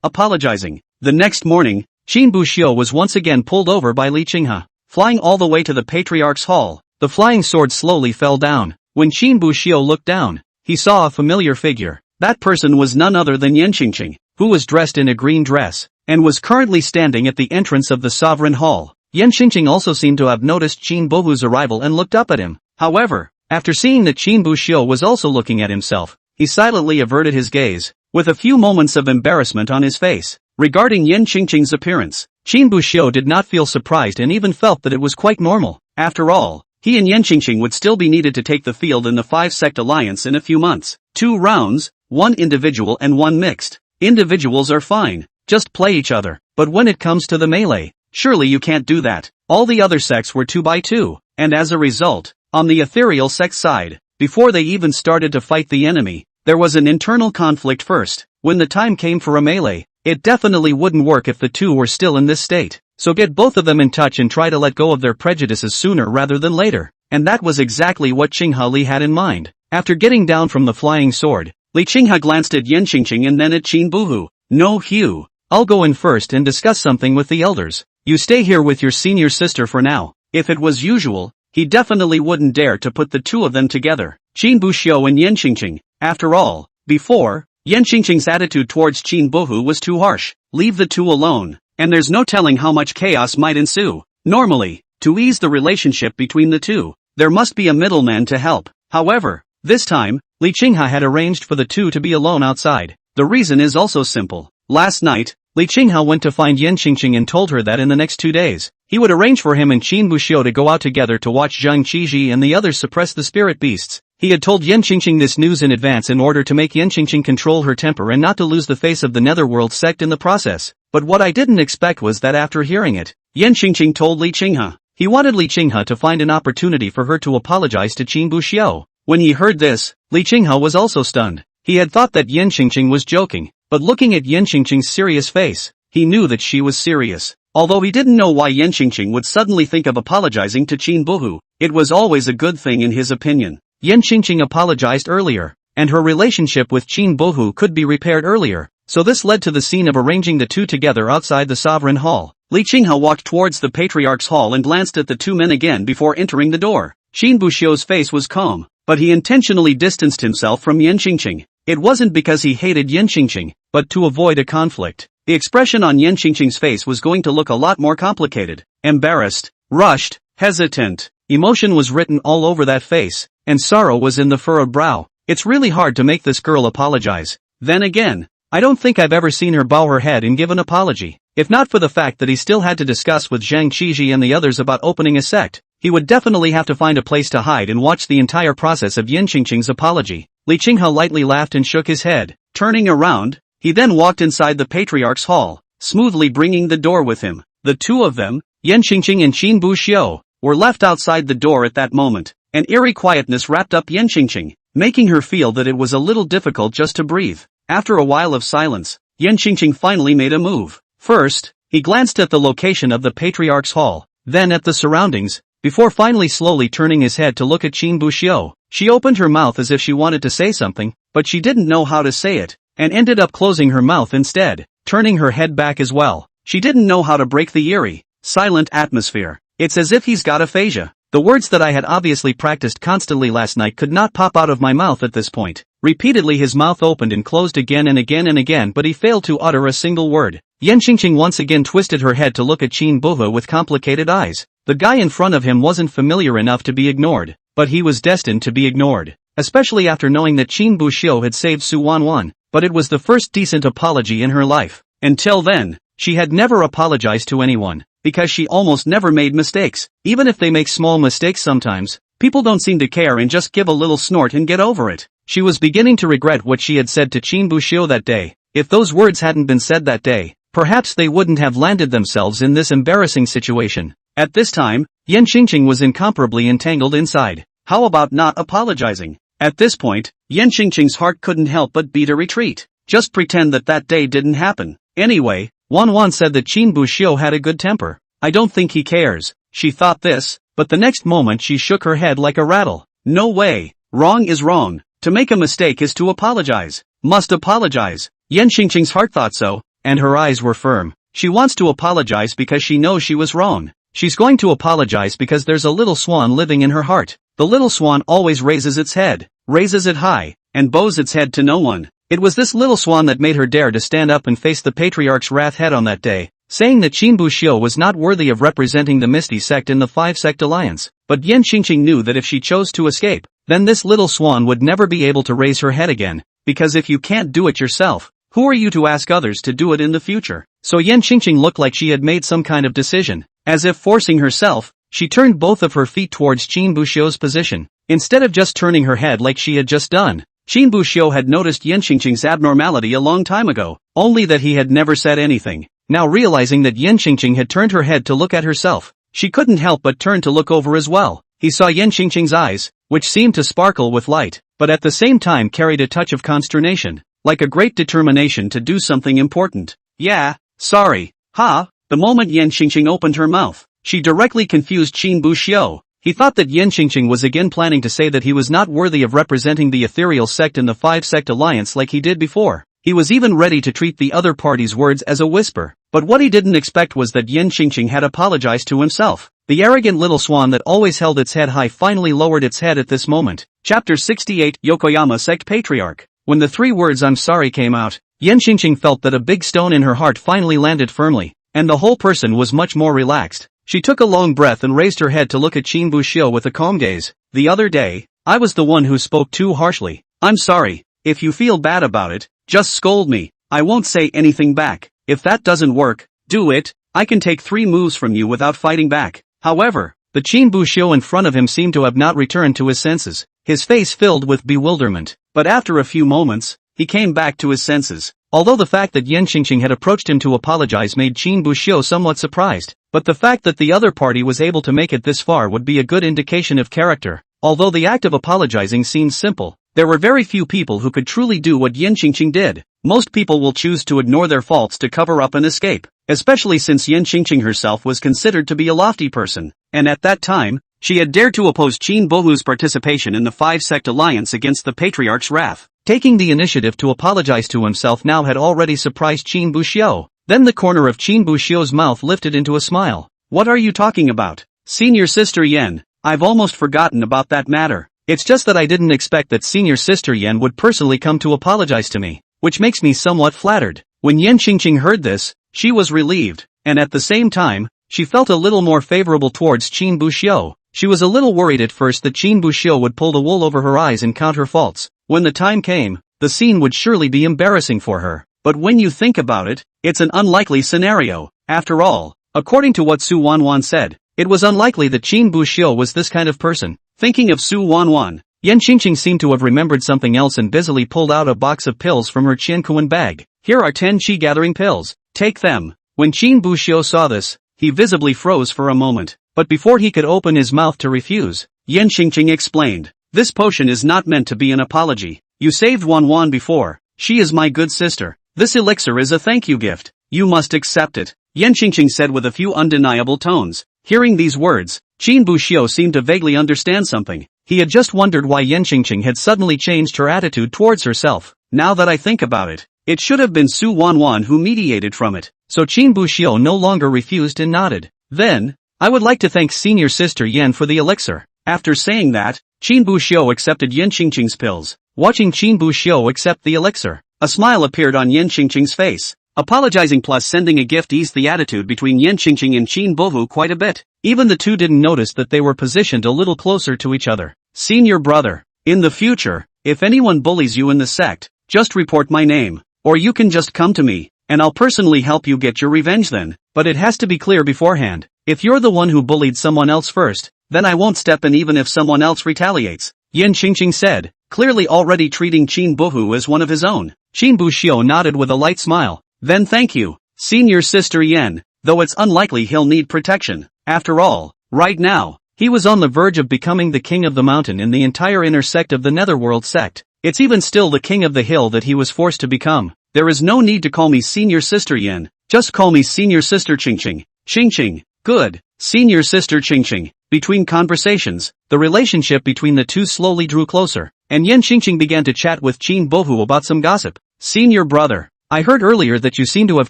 Apologizing. The next morning, Qin Buxiu was once again pulled over by Li Qinghe. Flying all the way to the patriarch's hall, the flying sword slowly fell down. When Qin Buxiu looked down, he saw a familiar figure. That person was none other than Yan Qingqing, who was dressed in a green dress, and was currently standing at the entrance of the sovereign hall. Yan Qingqing also seemed to have noticed Qin Bohu's arrival and looked up at him. However, after seeing that Qin Buxiu was also looking at himself, he silently averted his gaze, with a few moments of embarrassment on his face. Regarding Yan Qingqing's appearance, Qin Buxiu did not feel surprised and even felt that it was quite normal. After all, he and Yan Qingqing would still be needed to take the field in the 5-sect alliance in a few months. 2 rounds, 1 individual and 1 mixed. Individuals are fine, just play each other, but when it comes to the melee, surely you can't do that. All the other sects were 2x2, and as a result, on the ethereal sect side, before they even started to fight the enemy, there was an internal conflict first. When the time came for a melee, it definitely wouldn't work if the two were still in this state. So get both of them in touch and try to let go of their prejudices sooner rather than later. And that was exactly what Qinghe Li had in mind. After getting down from the flying sword, Li Qinghe glanced at Yan Qingqing and then at Qin Buhu. No, Hugh. I'll go in first and discuss something with the elders. You stay here with your senior sister for now. If it was usual, he definitely wouldn't dare to put the two of them together. Qin Buxiu and Yan Qingqing. After all, before, Yan Qingqing's attitude towards Qin Buhu was too harsh. Leave the two alone, and there's no telling how much chaos might ensue. Normally, to ease the relationship between the two, there must be a middleman to help. However, this time, Li Qinghe had arranged for the two to be alone outside. The reason is also simple. Last night, Li Qinghe went to find Yan Qingqing and told her that in the next 2 days, he would arrange for him and Qin Buxiu to go out together to watch Zhang Qiji and the others suppress the spirit beasts. He had told Yan Qingqing this news in advance in order to make Yan Qingqing control her temper and not to lose the face of the Netherworld sect in the process. But what I didn't expect was that after hearing it, Yan Qingqing told Li Qinghe. He wanted Li Qinghe to find an opportunity for her to apologize to Qin Buxiu. When he heard this, Li Qinghe was also stunned. He had thought that Yan Qingqing was joking, but looking at Yan Qingqing's serious face, he knew that she was serious. Although he didn't know why Yan Qingqing would suddenly think of apologizing to Qin Buhu, it was always a good thing in his opinion. Yan Qingqing apologized earlier, and her relationship with Qin Buhu could be repaired earlier, so this led to the scene of arranging the two together outside the sovereign hall. Li Qinghe walked towards the patriarch's hall and glanced at the two men again before entering the door. Qin Buxiu's face was calm, but he intentionally distanced himself from Yan Qingqing. It wasn't because he hated Yan Qingqing, but to avoid a conflict. The expression on Yan Qingqing's face was going to look a lot more complicated. Embarrassed, rushed, hesitant. Emotion was written all over that face, and sorrow was in the furrowed brow. It's really hard to make this girl apologize. Then again, I don't think I've ever seen her bow her head and give an apology. If not for the fact that he still had to discuss with Zhang Qiji and the others about opening a sect, he would definitely have to find a place to hide and watch the entire process of Yan Qingqing's apology. Li Qinghe lightly laughed and shook his head. Turning around, he then walked inside the patriarch's hall, smoothly bringing the door with him. The two of them, Yan Qingqing and Qin Buxiu, were left outside the door at that moment. An eerie quietness wrapped up Yan Qingqing, making her feel that it was a little difficult just to breathe. After a while of silence, Yan Qingqing finally made a move. First, he glanced at the location of the patriarch's hall, then at the surroundings, before finally slowly turning his head to look at Qin Buxiu. She opened her mouth as if she wanted to say something, but she didn't know how to say it, and ended up closing her mouth instead, turning her head back as well. She didn't know how to break the eerie, silent atmosphere. It's as if he's got aphasia. The words that I had obviously practiced constantly last night could not pop out of my mouth at this point. Repeatedly his mouth opened and closed again and again and again, but he failed to utter a single word. Yan Qingqing once again twisted her head to look at Qin Buhu with complicated eyes. The guy in front of him wasn't familiar enough to be ignored, but he was destined to be ignored, especially after knowing that Qin Buxiu had saved Su Wanwan, but it was the first decent apology in her life. Until then, she had never apologized to anyone, because she almost never made mistakes. Even if they make small mistakes sometimes, people don't seem to care and just give a little snort and get over it. She was beginning to regret what she had said to Qin Buxiu that day. If those words hadn't been said that day, perhaps they wouldn't have landed themselves in this embarrassing situation. At this time, Yan Qingqing was incomparably entangled inside. How about not apologizing? At this point, Yan Qingqing's heart couldn't help but beat a retreat. Just pretend that day didn't happen. Anyway, Wan said that Qin Buxiu had a good temper. I don't think he cares. She thought this, but the next moment she shook her head like a rattle. No way. Wrong is wrong. To make a mistake is to apologize. Must apologize. Yan Qingqing's heart thought so, and her eyes were firm. She wants to apologize because she knows she was wrong. She's going to apologize because there's a little swan living in her heart. The little swan always raises its head, raises it high, and bows its head to no one. It was this little swan that made her dare to stand up and face the patriarch's wrath head on that day, saying that Qin Buxiu was not worthy of representing the Misty sect in the 5-sect alliance. But Yan Qingqing knew that if she chose to escape, then this little swan would never be able to raise her head again, because if you can't do it yourself, who are you to ask others to do it in the future? So Yan Qingqing looked like she had made some kind of decision. As if forcing herself, she turned both of her feet towards Qin Buxiu's position, instead of just turning her head like she had just done. Qin Buxiu had noticed Yan Qingqing's abnormality a long time ago, only that he had never said anything. Now realizing that Yan Qingqing had turned her head to look at herself, she couldn't help but turn to look over as well. He saw Yan Qingqing's eyes, which seemed to sparkle with light, but at the same time carried a touch of consternation, like a great determination to do something important. Yeah, sorry. The moment Yan Qingqing opened her mouth, she directly confused Qin Buxiu. He thought that Yan Qingqing was again planning to say that he was not worthy of representing the ethereal sect in the 5-sect alliance like he did before. He was even ready to treat the other party's words as a whisper. But what he didn't expect was that Yan Qingqing had apologized to himself. The arrogant little swan that always held its head high finally lowered its head at this moment. Chapter 68 Yokoyama Sect Patriarch. When the 3 words "I'm sorry" came out, Yan Qingqing felt that a big stone in her heart finally landed firmly, and the whole person was much more relaxed. She took a long breath and raised her head to look at Qin Buxiu with a calm gaze. The other day, I was the one who spoke too harshly. I'm sorry. If you feel bad about it, just scold me. I won't say anything back. If that doesn't work, do it. I can take 3 moves from you without fighting back. However, the Qin Buxiu in front of him seemed to have not returned to his senses. His face filled with bewilderment. But after a few moments, he came back to his senses. Although the fact that Yan Qingqing had approached him to apologize made Qin Buxiu somewhat surprised, but the fact that the other party was able to make it this far would be a good indication of character. Although the act of apologizing seems simple, there were very few people who could truly do what Yan Qingqing did. Most people will choose to ignore their faults to cover up and escape, especially since Yan Qingqing herself was considered to be a lofty person, and at that time, she had dared to oppose Qin Bohu's participation in the 5-sect alliance against the patriarch's wrath. Taking the initiative to apologize to himself now had already surprised Qin Buxiu. Then the corner of Qin Buxiu's mouth lifted into a smile. What are you talking about? Senior Sister Yan, I've almost forgotten about that matter. It's just that I didn't expect that Senior Sister Yan would personally come to apologize to me, which makes me somewhat flattered. When Yan Qingqing heard this, she was relieved, and at the same time, she felt a little more favorable towards Qin Buxiu. She was a little worried at first that Qin Buxiu would pull the wool over her eyes and count her faults. When the time came, the scene would surely be embarrassing for her. But when you think about it, it's an unlikely scenario. After all, according to what Su Wanwan said, it was unlikely that Qin Buxiu was this kind of person. Thinking of Su Wanwan, Yan Qingqing seemed to have remembered something else and busily pulled out a box of pills from her Qiankuan bag. Here are 10 qi-gathering pills. Take them. When Qin Buxiu saw this, he visibly froze for a moment. But before he could open his mouth to refuse, Yan Qingqing explained, this potion is not meant to be an apology. You saved Wanwan before. She is my good sister. This elixir is a thank you gift. You must accept it. Yan Qingqing said with a few undeniable tones. Hearing these words, Qin Buxiu seemed to vaguely understand something. He had just wondered why Yan Qingqing had suddenly changed her attitude towards herself. Now that I think about it, it should have been Su Wanwan who mediated from it. So Qin Buxiu no longer refused and nodded. Then, I would like to thank Senior Sister Yan for the elixir. After saying that, Qin Buxiu accepted Yan Qingqing's pills. Watching Qin Buxiu accept the elixir, a smile appeared on Yan Qingqing's face. Apologizing plus sending a gift eased the attitude between Yan Qingqing and Qin Bohu quite a bit. Even the two didn't notice that they were positioned a little closer to each other. Senior brother, in the future, if anyone bullies you in the sect, just report my name, or you can just come to me, and I'll personally help you get your revenge then. But it has to be clear beforehand. If you're the one who bullied someone else first, then I won't step in even if someone else retaliates. Yan Qingqing said, clearly already treating Qin Bohu as one of his own. Qin Buxiu nodded with a light smile. Then thank you, Senior Sister Yen, though it's unlikely he'll need protection. After all, right now, he was on the verge of becoming the king of the mountain in the entire inner sect of the Netherworld sect. It's even still the king of the hill that he was forced to become. There is no need to call me Senior Sister Yen, just call me Senior Sister Ching. Ching. Good. Senior Sister Ching. Between conversations, the relationship between the two slowly drew closer, and Yen Ching began to chat with Qin Bohu about some gossip. Senior brother, I heard earlier that you seem to have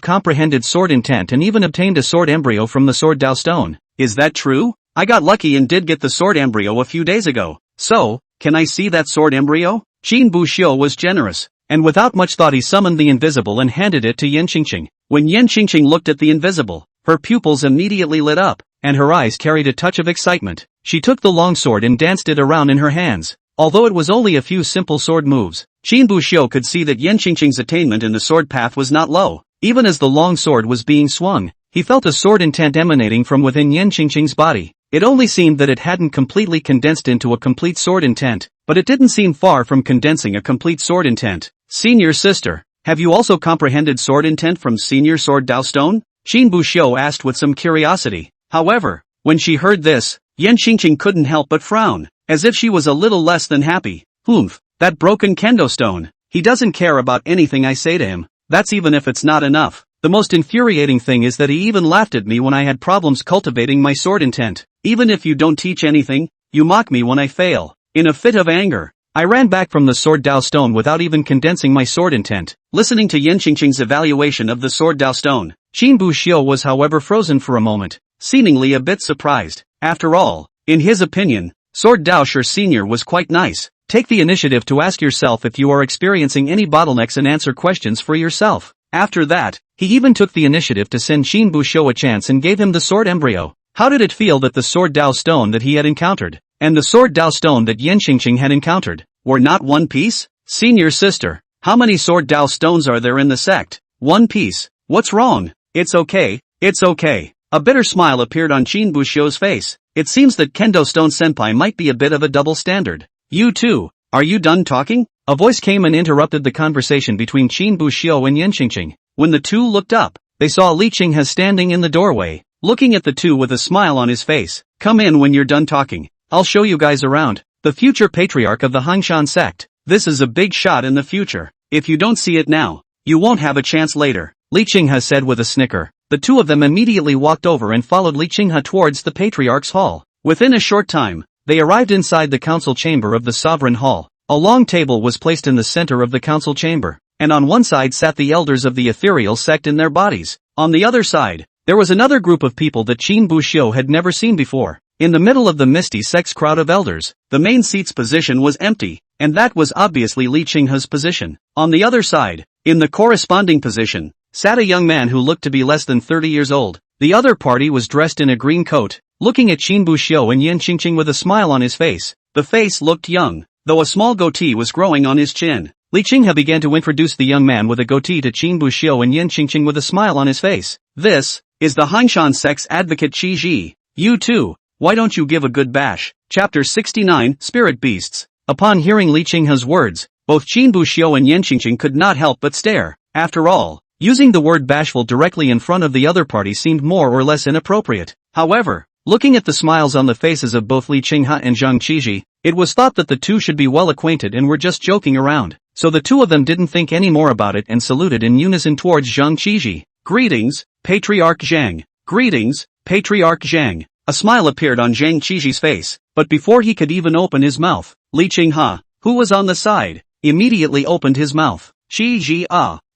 comprehended sword intent and even obtained a sword embryo from the sword Dao stone. Is that true? I got lucky and did get the sword embryo a few days ago. So, can I see that sword embryo? Qin Buxiu was generous, and without much thought he summoned the invisible and handed it to Yen Qingqing. When Yen Qingqing looked at the invisible, her pupils immediately lit up, and her eyes carried a touch of excitement. She took the long sword and danced it around in her hands. Although it was only a few simple sword moves, Qin Buxiu could see that Yen Qingqing's attainment in the sword path was not low. Even as the long sword was being swung, he felt a sword intent emanating from within Yen Qingqing's body. It only seemed that it hadn't completely condensed into a complete sword intent, but it didn't seem far from condensing a complete sword intent. Senior sister, have you also comprehended sword intent from Senior Sword Dao Stone? Qin Buxiu asked with some curiosity. However, when she heard this, Yen Qingqing couldn't help but frown, as if she was a little less than happy. That broken kendo stone. He doesn't care about anything I say to him. That's even if it's not enough. The most infuriating thing is that he even laughed at me when I had problems cultivating my sword intent. Even if you don't teach anything, you mock me when I fail. In a fit of anger, I ran back from the sword Dao stone without even condensing my sword intent. Listening to Yen Qingqing's evaluation of the sword Dao stone, Qin Buxiu was however frozen for a moment, seemingly a bit surprised. After all, in his opinion, Sword Dao Shi Senior was quite nice. Take the initiative to ask yourself if you are experiencing any bottlenecks and answer questions for yourself. After that, he even took the initiative to send Qin Buxiu a chance and gave him the sword embryo. How did it feel that the sword Dao stone that he had encountered, and the sword Dao stone that Yen Qingqing had encountered, were not one piece? Senior sister, how many sword Dao stones are there in the sect? One piece. What's wrong? It's okay. A bitter smile appeared on Qin Buxiu's face. It seems that Kendo Stone Senpai might be a bit of a double standard. You too, are you done talking? A voice came and interrupted the conversation between Qin Buxiu and Yen Qingqing. When the two looked up, they saw Li Qinghe standing in the doorway, looking at the two with a smile on his face. Come in when you're done talking. I'll show you guys around. The future patriarch of the Hangshan sect. This is a big shot in the future. If you don't see it now, you won't have a chance later. Li Qinghe said with a snicker. The two of them immediately walked over and followed Li Qinghe towards the patriarch's hall. Within a short time, they arrived inside the council chamber of the sovereign hall. A long table was placed in the center of the council chamber, and on one side sat the elders of the ethereal sect in their bodies. On the other side, there was another group of people that Qin Buxiu had never seen before. In the middle of the misty sect's crowd of elders, the main seat's position was empty, and that was obviously Li Qinghe's position. On the other side, in the corresponding position, sat a young man who looked to be less than 30 years old. The other party was dressed in a green coat, looking at Qin Buxiu and Yen Qingqing with a smile on his face. The face looked young, though a small goatee was growing on his chin. Li Qinghe began to introduce the young man with a goatee to Qin Buxiu and Yen Qingqing with a smile on his face. This is the Hangshan sect's advocate Qi Ji. You too, why don't you give a good bash? Chapter 69, Spirit Beasts. Upon hearing Li Qinghe's words, both Qin Buxiu and Yen Qingqing could not help but stare. After all, using the word bashful directly in front of the other party seemed more or less inappropriate. However, looking at the smiles on the faces of both Li Qinghe and Zhang Qiji, it was thought that the two should be well acquainted and were just joking around. So the two of them didn't think any more about it and saluted in unison towards Zhang Qiji. Greetings, Patriarch Zhang. Greetings, Patriarch Zhang. A smile appeared on Zhang Qiji's face, but before he could even open his mouth, Li Qinghe, who was on the side, immediately opened his mouth. Qiji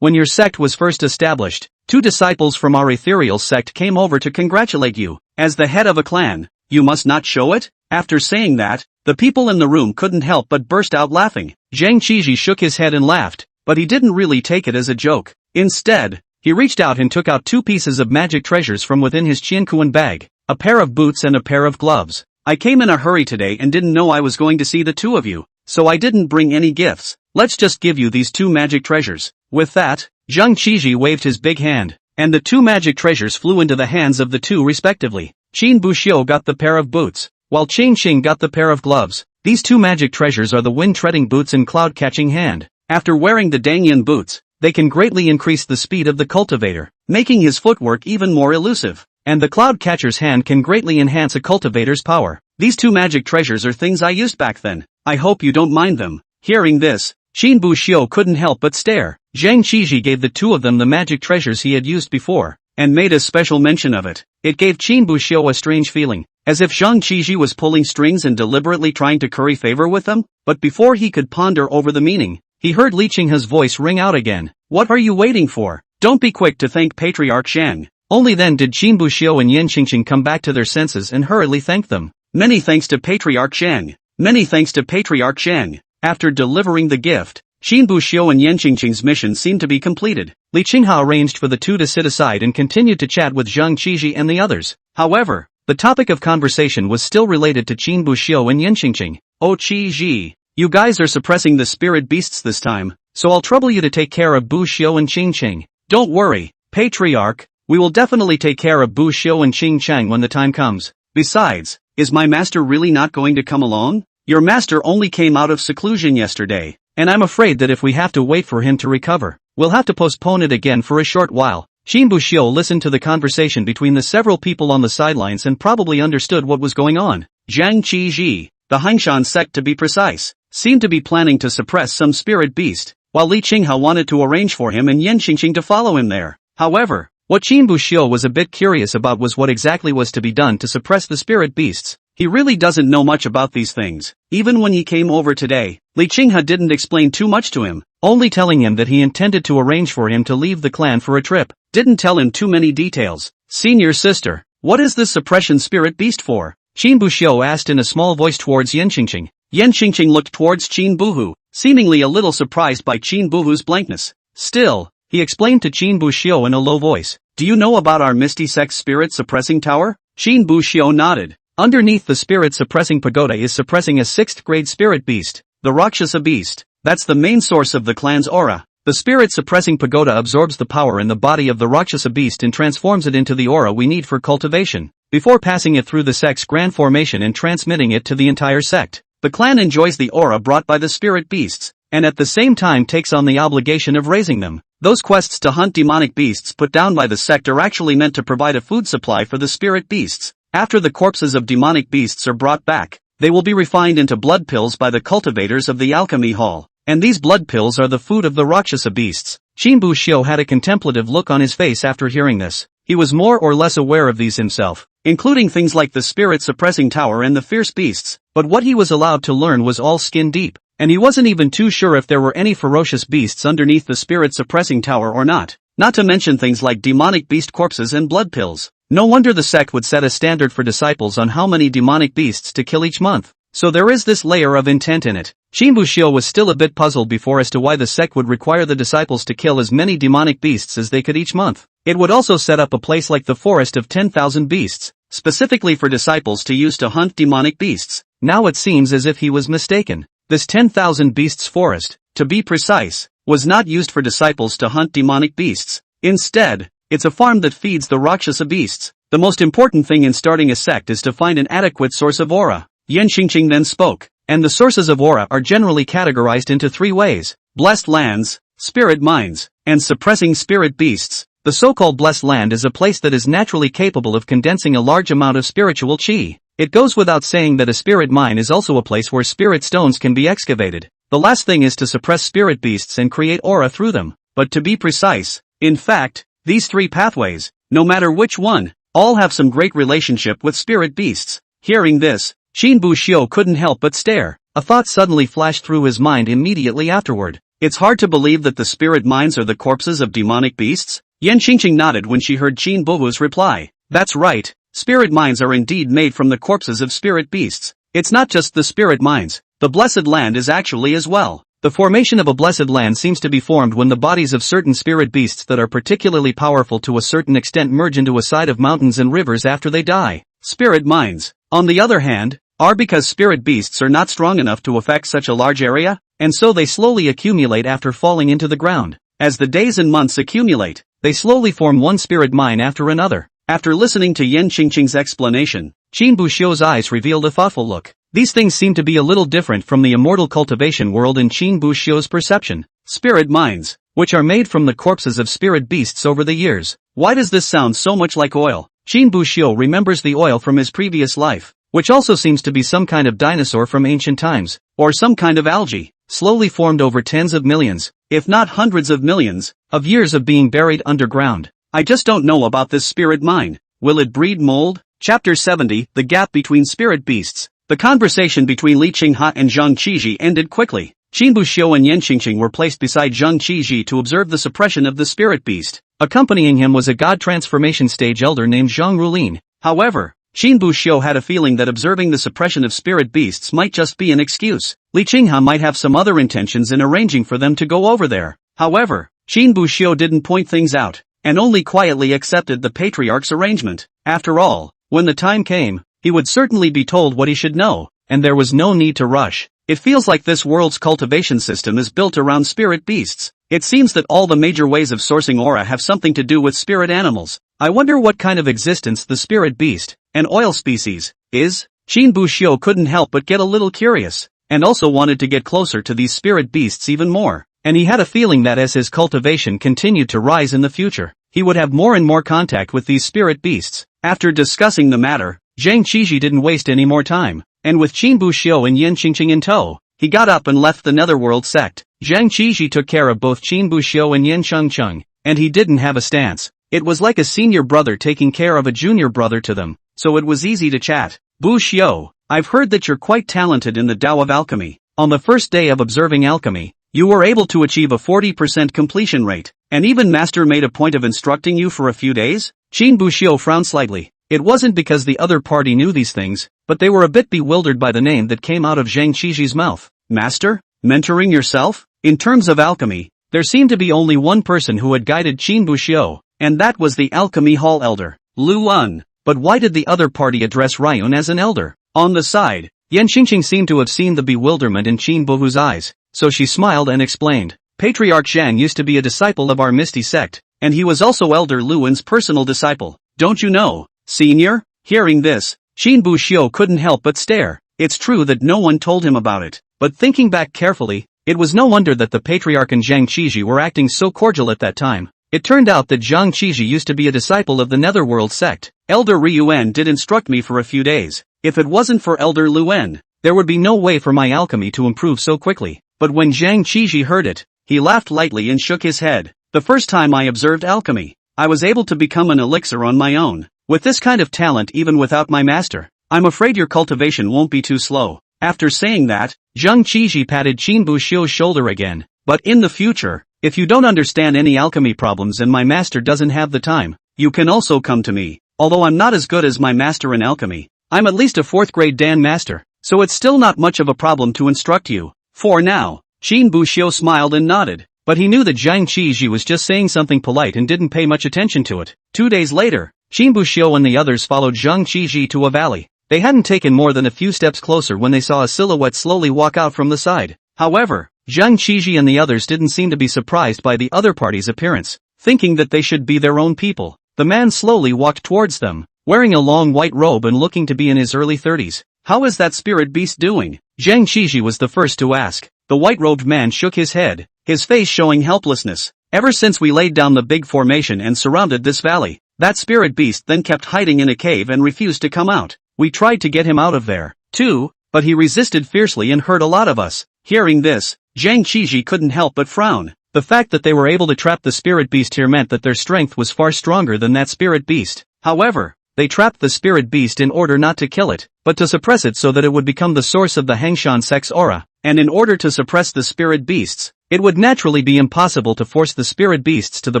when your sect was first established, two disciples from our ethereal sect came over to congratulate you. As the head of a clan, you must not show it? After saying that, the people in the room couldn't help but burst out laughing. Zhang Qiji shook his head and laughed, but he didn't really take it as a joke. Instead, he reached out and took out two pieces of magic treasures from within his Qiankuan bag, a pair of boots and a pair of gloves. I came in a hurry today and didn't know I was going to see the two of you, so I didn't bring any gifts. Let's just give you these two magic treasures. With that, Zhang Qiji waved his big hand, and the two magic treasures flew into the hands of the two respectively. Qin Buxiu got the pair of boots, while Qing Qing got the pair of gloves. These two magic treasures are the wind-treading boots and cloud-catching hand. After wearing the Dangyan boots, they can greatly increase the speed of the cultivator, making his footwork even more elusive. And the cloud catcher's hand can greatly enhance a cultivator's power. These two magic treasures are things I used back then. I hope you don't mind them. Hearing this, Qin Buxiu couldn't help but stare. Zhang Qiji gave the two of them the magic treasures he had used before, and made a special mention of it. It gave Qin Buxiu a strange feeling, as if Zhang Qiji was pulling strings and deliberately trying to curry favor with them. But before he could ponder over the meaning, he heard Li Qinghe's voice ring out again. What are you waiting for? Don't be quick to thank Patriarch Shang. Only then did Qin Buxiu and Yan Qingqing come back to their senses and hurriedly thanked them. Many thanks to Patriarch Shang. Many thanks to Patriarch Shang. After delivering the gift, Qin Buxiu and Yan Qingqing's mission seemed to be completed. Li Qinghe arranged for the two to sit aside and continued to chat with Zhang Qiji and the others. However, the topic of conversation was still related to Qin Buxiu and Yan Qingqing. Oh Qiji, you guys are suppressing the spirit beasts this time, so I'll trouble you to take care of Buxiu and Qingqing. Don't worry, Patriarch, we will definitely take care of Buxiu and Qingqing when the time comes. Besides, is my master really not going to come along? Your master only came out of seclusion yesterday, and I'm afraid that if we have to wait for him to recover, we'll have to postpone it again for a short while. Qin Buxiu listened to the conversation between the several people on the sidelines and probably understood what was going on. Zhang Qiji, the Hangshan sect to be precise, seemed to be planning to suppress some spirit beast, while Li Qinghe wanted to arrange for him and Yan Qingqing to follow him there. However, what Qin Buxiu was a bit curious about was what exactly was to be done to suppress the spirit beasts. He really doesn't know much about these things. Even when he came over today, Li Qinghe didn't explain too much to him, only telling him that he intended to arrange for him to leave the clan for a trip. Didn't tell him too many details. Senior sister, what is this suppression spirit beast for? Qin Buxiu asked in a small voice towards Yan Qingqing. Yan Qingqing looked towards Qin Buhu, seemingly a little surprised by Qin Buhu's blankness. Still, he explained to Qin Buxiu in a low voice. Do you know about our Misty Sect Spirit Suppressing Tower? Qin Buxiu nodded. Underneath the Spirit Suppressing Pagoda is suppressing a 6th grade spirit beast, the Rakshasa beast. That's the main source of the clan's aura. The Spirit Suppressing Pagoda absorbs the power in the body of the Rakshasa beast and transforms it into the aura we need for cultivation, before passing it through the sect's grand formation and transmitting it to the entire sect. The clan enjoys the aura brought by the spirit beasts, and at the same time takes on the obligation of raising them. Those quests to hunt demonic beasts put down by the sect are actually meant to provide a food supply for the spirit beasts. After the corpses of demonic beasts are brought back, they will be refined into blood pills by the cultivators of the Alchemy Hall, and these blood pills are the food of the Rakshasa beasts. Qin Buxiu had a contemplative look on his face after hearing this. He was more or less aware of these himself, including things like the spirit suppressing tower and the fierce beasts, but what he was allowed to learn was all skin deep, and he wasn't even too sure if there were any ferocious beasts underneath the spirit suppressing tower or not. Not to mention things like demonic beast corpses and blood pills. No wonder the sect would set a standard for disciples on how many demonic beasts to kill each month. So there is this layer of intent in it. Qin Buxiu was still a bit puzzled before as to why the sect would require the disciples to kill as many demonic beasts as they could each month. It would also set up a place like the Forest of 10,000 Beasts, specifically for disciples to use to hunt demonic beasts. Now it seems as if he was mistaken. This 10,000 Beasts forest, to be precise, was not used for disciples to hunt demonic beasts. Instead, it's a farm that feeds the Rakshasa beasts. The most important thing in starting a sect is to find an adequate source of aura. Yan Qingqing then spoke, and the sources of aura are generally categorized into 3 ways: blessed lands, spirit mines, and suppressing spirit beasts. The so-called blessed land is a place that is naturally capable of condensing a large amount of spiritual qi. It goes without saying that a spirit mine is also a place where spirit stones can be excavated. The last thing is to suppress spirit beasts and create aura through them. But to be precise, in fact, these 3 pathways, no matter which one, all have some great relationship with spirit beasts. Hearing this, Qin Buxiu couldn't help but stare. A thought suddenly flashed through his mind immediately afterward. It's hard to believe that the spirit mines are the corpses of demonic beasts? Yan Qingqing nodded when she heard Qin Buhu's reply. That's right, spirit mines are indeed made from the corpses of spirit beasts. It's not just the spirit mines, the blessed land is actually as well. The formation of a blessed land seems to be formed when the bodies of certain spirit beasts that are particularly powerful to a certain extent merge into a side of mountains and rivers after they die. Spirit mines, on the other hand, are because spirit beasts are not strong enough to affect such a large area, and so they slowly accumulate after falling into the ground. As the days and months accumulate, they slowly form one spirit mine after another. After listening to Yan Qingqing's explanation, Qin Buxiu's eyes revealed a thoughtful look. These things seem to be a little different from the immortal cultivation world in Qin Buxiu's perception. Spirit mines, which are made from the corpses of spirit beasts over the years. Why does this sound so much like oil? Qin Buxiu remembers the oil from his previous life, which also seems to be some kind of dinosaur from ancient times, or some kind of algae, slowly formed over tens of millions, if not hundreds of millions, of years of being buried underground. I just don't know about this spirit mine. Will it breed mold? Chapter 70, The Gap Between Spirit Beasts. The conversation between Li Qinghe and Zhang Qizhi ended quickly. Qin Buxiu and Yan Qingqing were placed beside Zhang Qizhi to observe the suppression of the spirit beast. Accompanying him was a god transformation stage elder named Zhang Rulin. However, Qin Buxiu had a feeling that observing the suppression of spirit beasts might just be an excuse. Li Qinghe might have some other intentions in arranging for them to go over there. However, Qin Buxiu didn't point things out, and only quietly accepted the patriarch's arrangement. After all, when the time came, he would certainly be told what he should know, and there was no need to rush. It feels like this world's cultivation system is built around spirit beasts. It seems that all the major ways of sourcing aura have something to do with spirit animals. I wonder what kind of existence the spirit beast, an oil species, is? Qin Buxiu couldn't help but get a little curious, and also wanted to get closer to these spirit beasts even more. And he had a feeling that as his cultivation continued to rise in the future, he would have more and more contact with these spirit beasts. After discussing the matter, Zhang Qizhi didn't waste any more time, and with Qin Buxiu and Yan Qingqing in tow, he got up and left the Netherworld sect. Zhang Qizhi took care of both Qin Buxiu and Yan Qingqing, and he didn't have a stance. It was like a senior brother taking care of a junior brother to them, so it was easy to chat. Buxiu, I've heard that you're quite talented in the Tao of Alchemy. On the first day of observing alchemy, you were able to achieve a 40% completion rate, and even Master made a point of instructing you for a few days? Qin Buxiu frowned slightly. It wasn't because the other party knew these things, but they were a bit bewildered by the name that came out of Zhang Qizhi's mouth. Master? Mentoring yourself? In terms of alchemy, there seemed to be only one person who had guided Qin Buxiu, and that was the Alchemy Hall elder, Lu Un. But why did the other party address Ryun as an elder? On the side, Yan Qingqing seemed to have seen the bewilderment in Qin Buhu's eyes, so she smiled and explained. Patriarch Zhang used to be a disciple of our Misty sect, and he was also Elder Luan's personal disciple. Don't you know, senior? Hearing this, Qin Buxiu couldn't help but stare. It's true that no one told him about it, but thinking back carefully, it was no wonder that the Patriarch and Zhang Qizhi were acting so cordial at that time. It turned out that Zhang Qizhi used to be a disciple of the Netherworld sect. Elder Ryuan did instruct me for a few days. If it wasn't for Elder Luan, there would be no way for my alchemy to improve so quickly. But when Zhang Qizhi heard it, he laughed lightly and shook his head. The first time I observed alchemy, I was able to become an elixir on my own. With this kind of talent even without my master, I'm afraid your cultivation won't be too slow. After saying that, Zhang Qizhi patted Qin Buxiu's shoulder again. But in the future, if you don't understand any alchemy problems and my master doesn't have the time, you can also come to me. Although I'm not as good as my master in alchemy, I'm at least a 4th grade Dan master, so it's still not much of a problem to instruct you. For now. Qin Buxiu smiled and nodded, but he knew that Zhang Qizhi was just saying something polite and didn't pay much attention to it. 2 days later, Qin Buxiu and the others followed Zhang Qizhi to a valley. They hadn't taken more than a few steps closer when they saw a silhouette slowly walk out from the side. However, Zhang Qizhi and the others didn't seem to be surprised by the other party's appearance. Thinking that they should be their own people, the man slowly walked towards them, wearing a long white robe and looking to be in his early 30s. How is that spirit beast doing? Zhang Qizhi was the first to ask. The white-robed man shook his head, his face showing helplessness. Ever since we laid down the big formation and surrounded this valley, that spirit beast then kept hiding in a cave and refused to come out. We tried to get him out of there, too, but he resisted fiercely and hurt a lot of us. Hearing this, Zhang Qizhi couldn't help but frown. The fact that they were able to trap the spirit beast here meant that their strength was far stronger than that spirit beast. However, they trapped the spirit beast in order not to kill it, but to suppress it so that it would become the source of the Hangshan sect's aura. And in order to suppress the spirit beasts, it would naturally be impossible to force the spirit beasts to the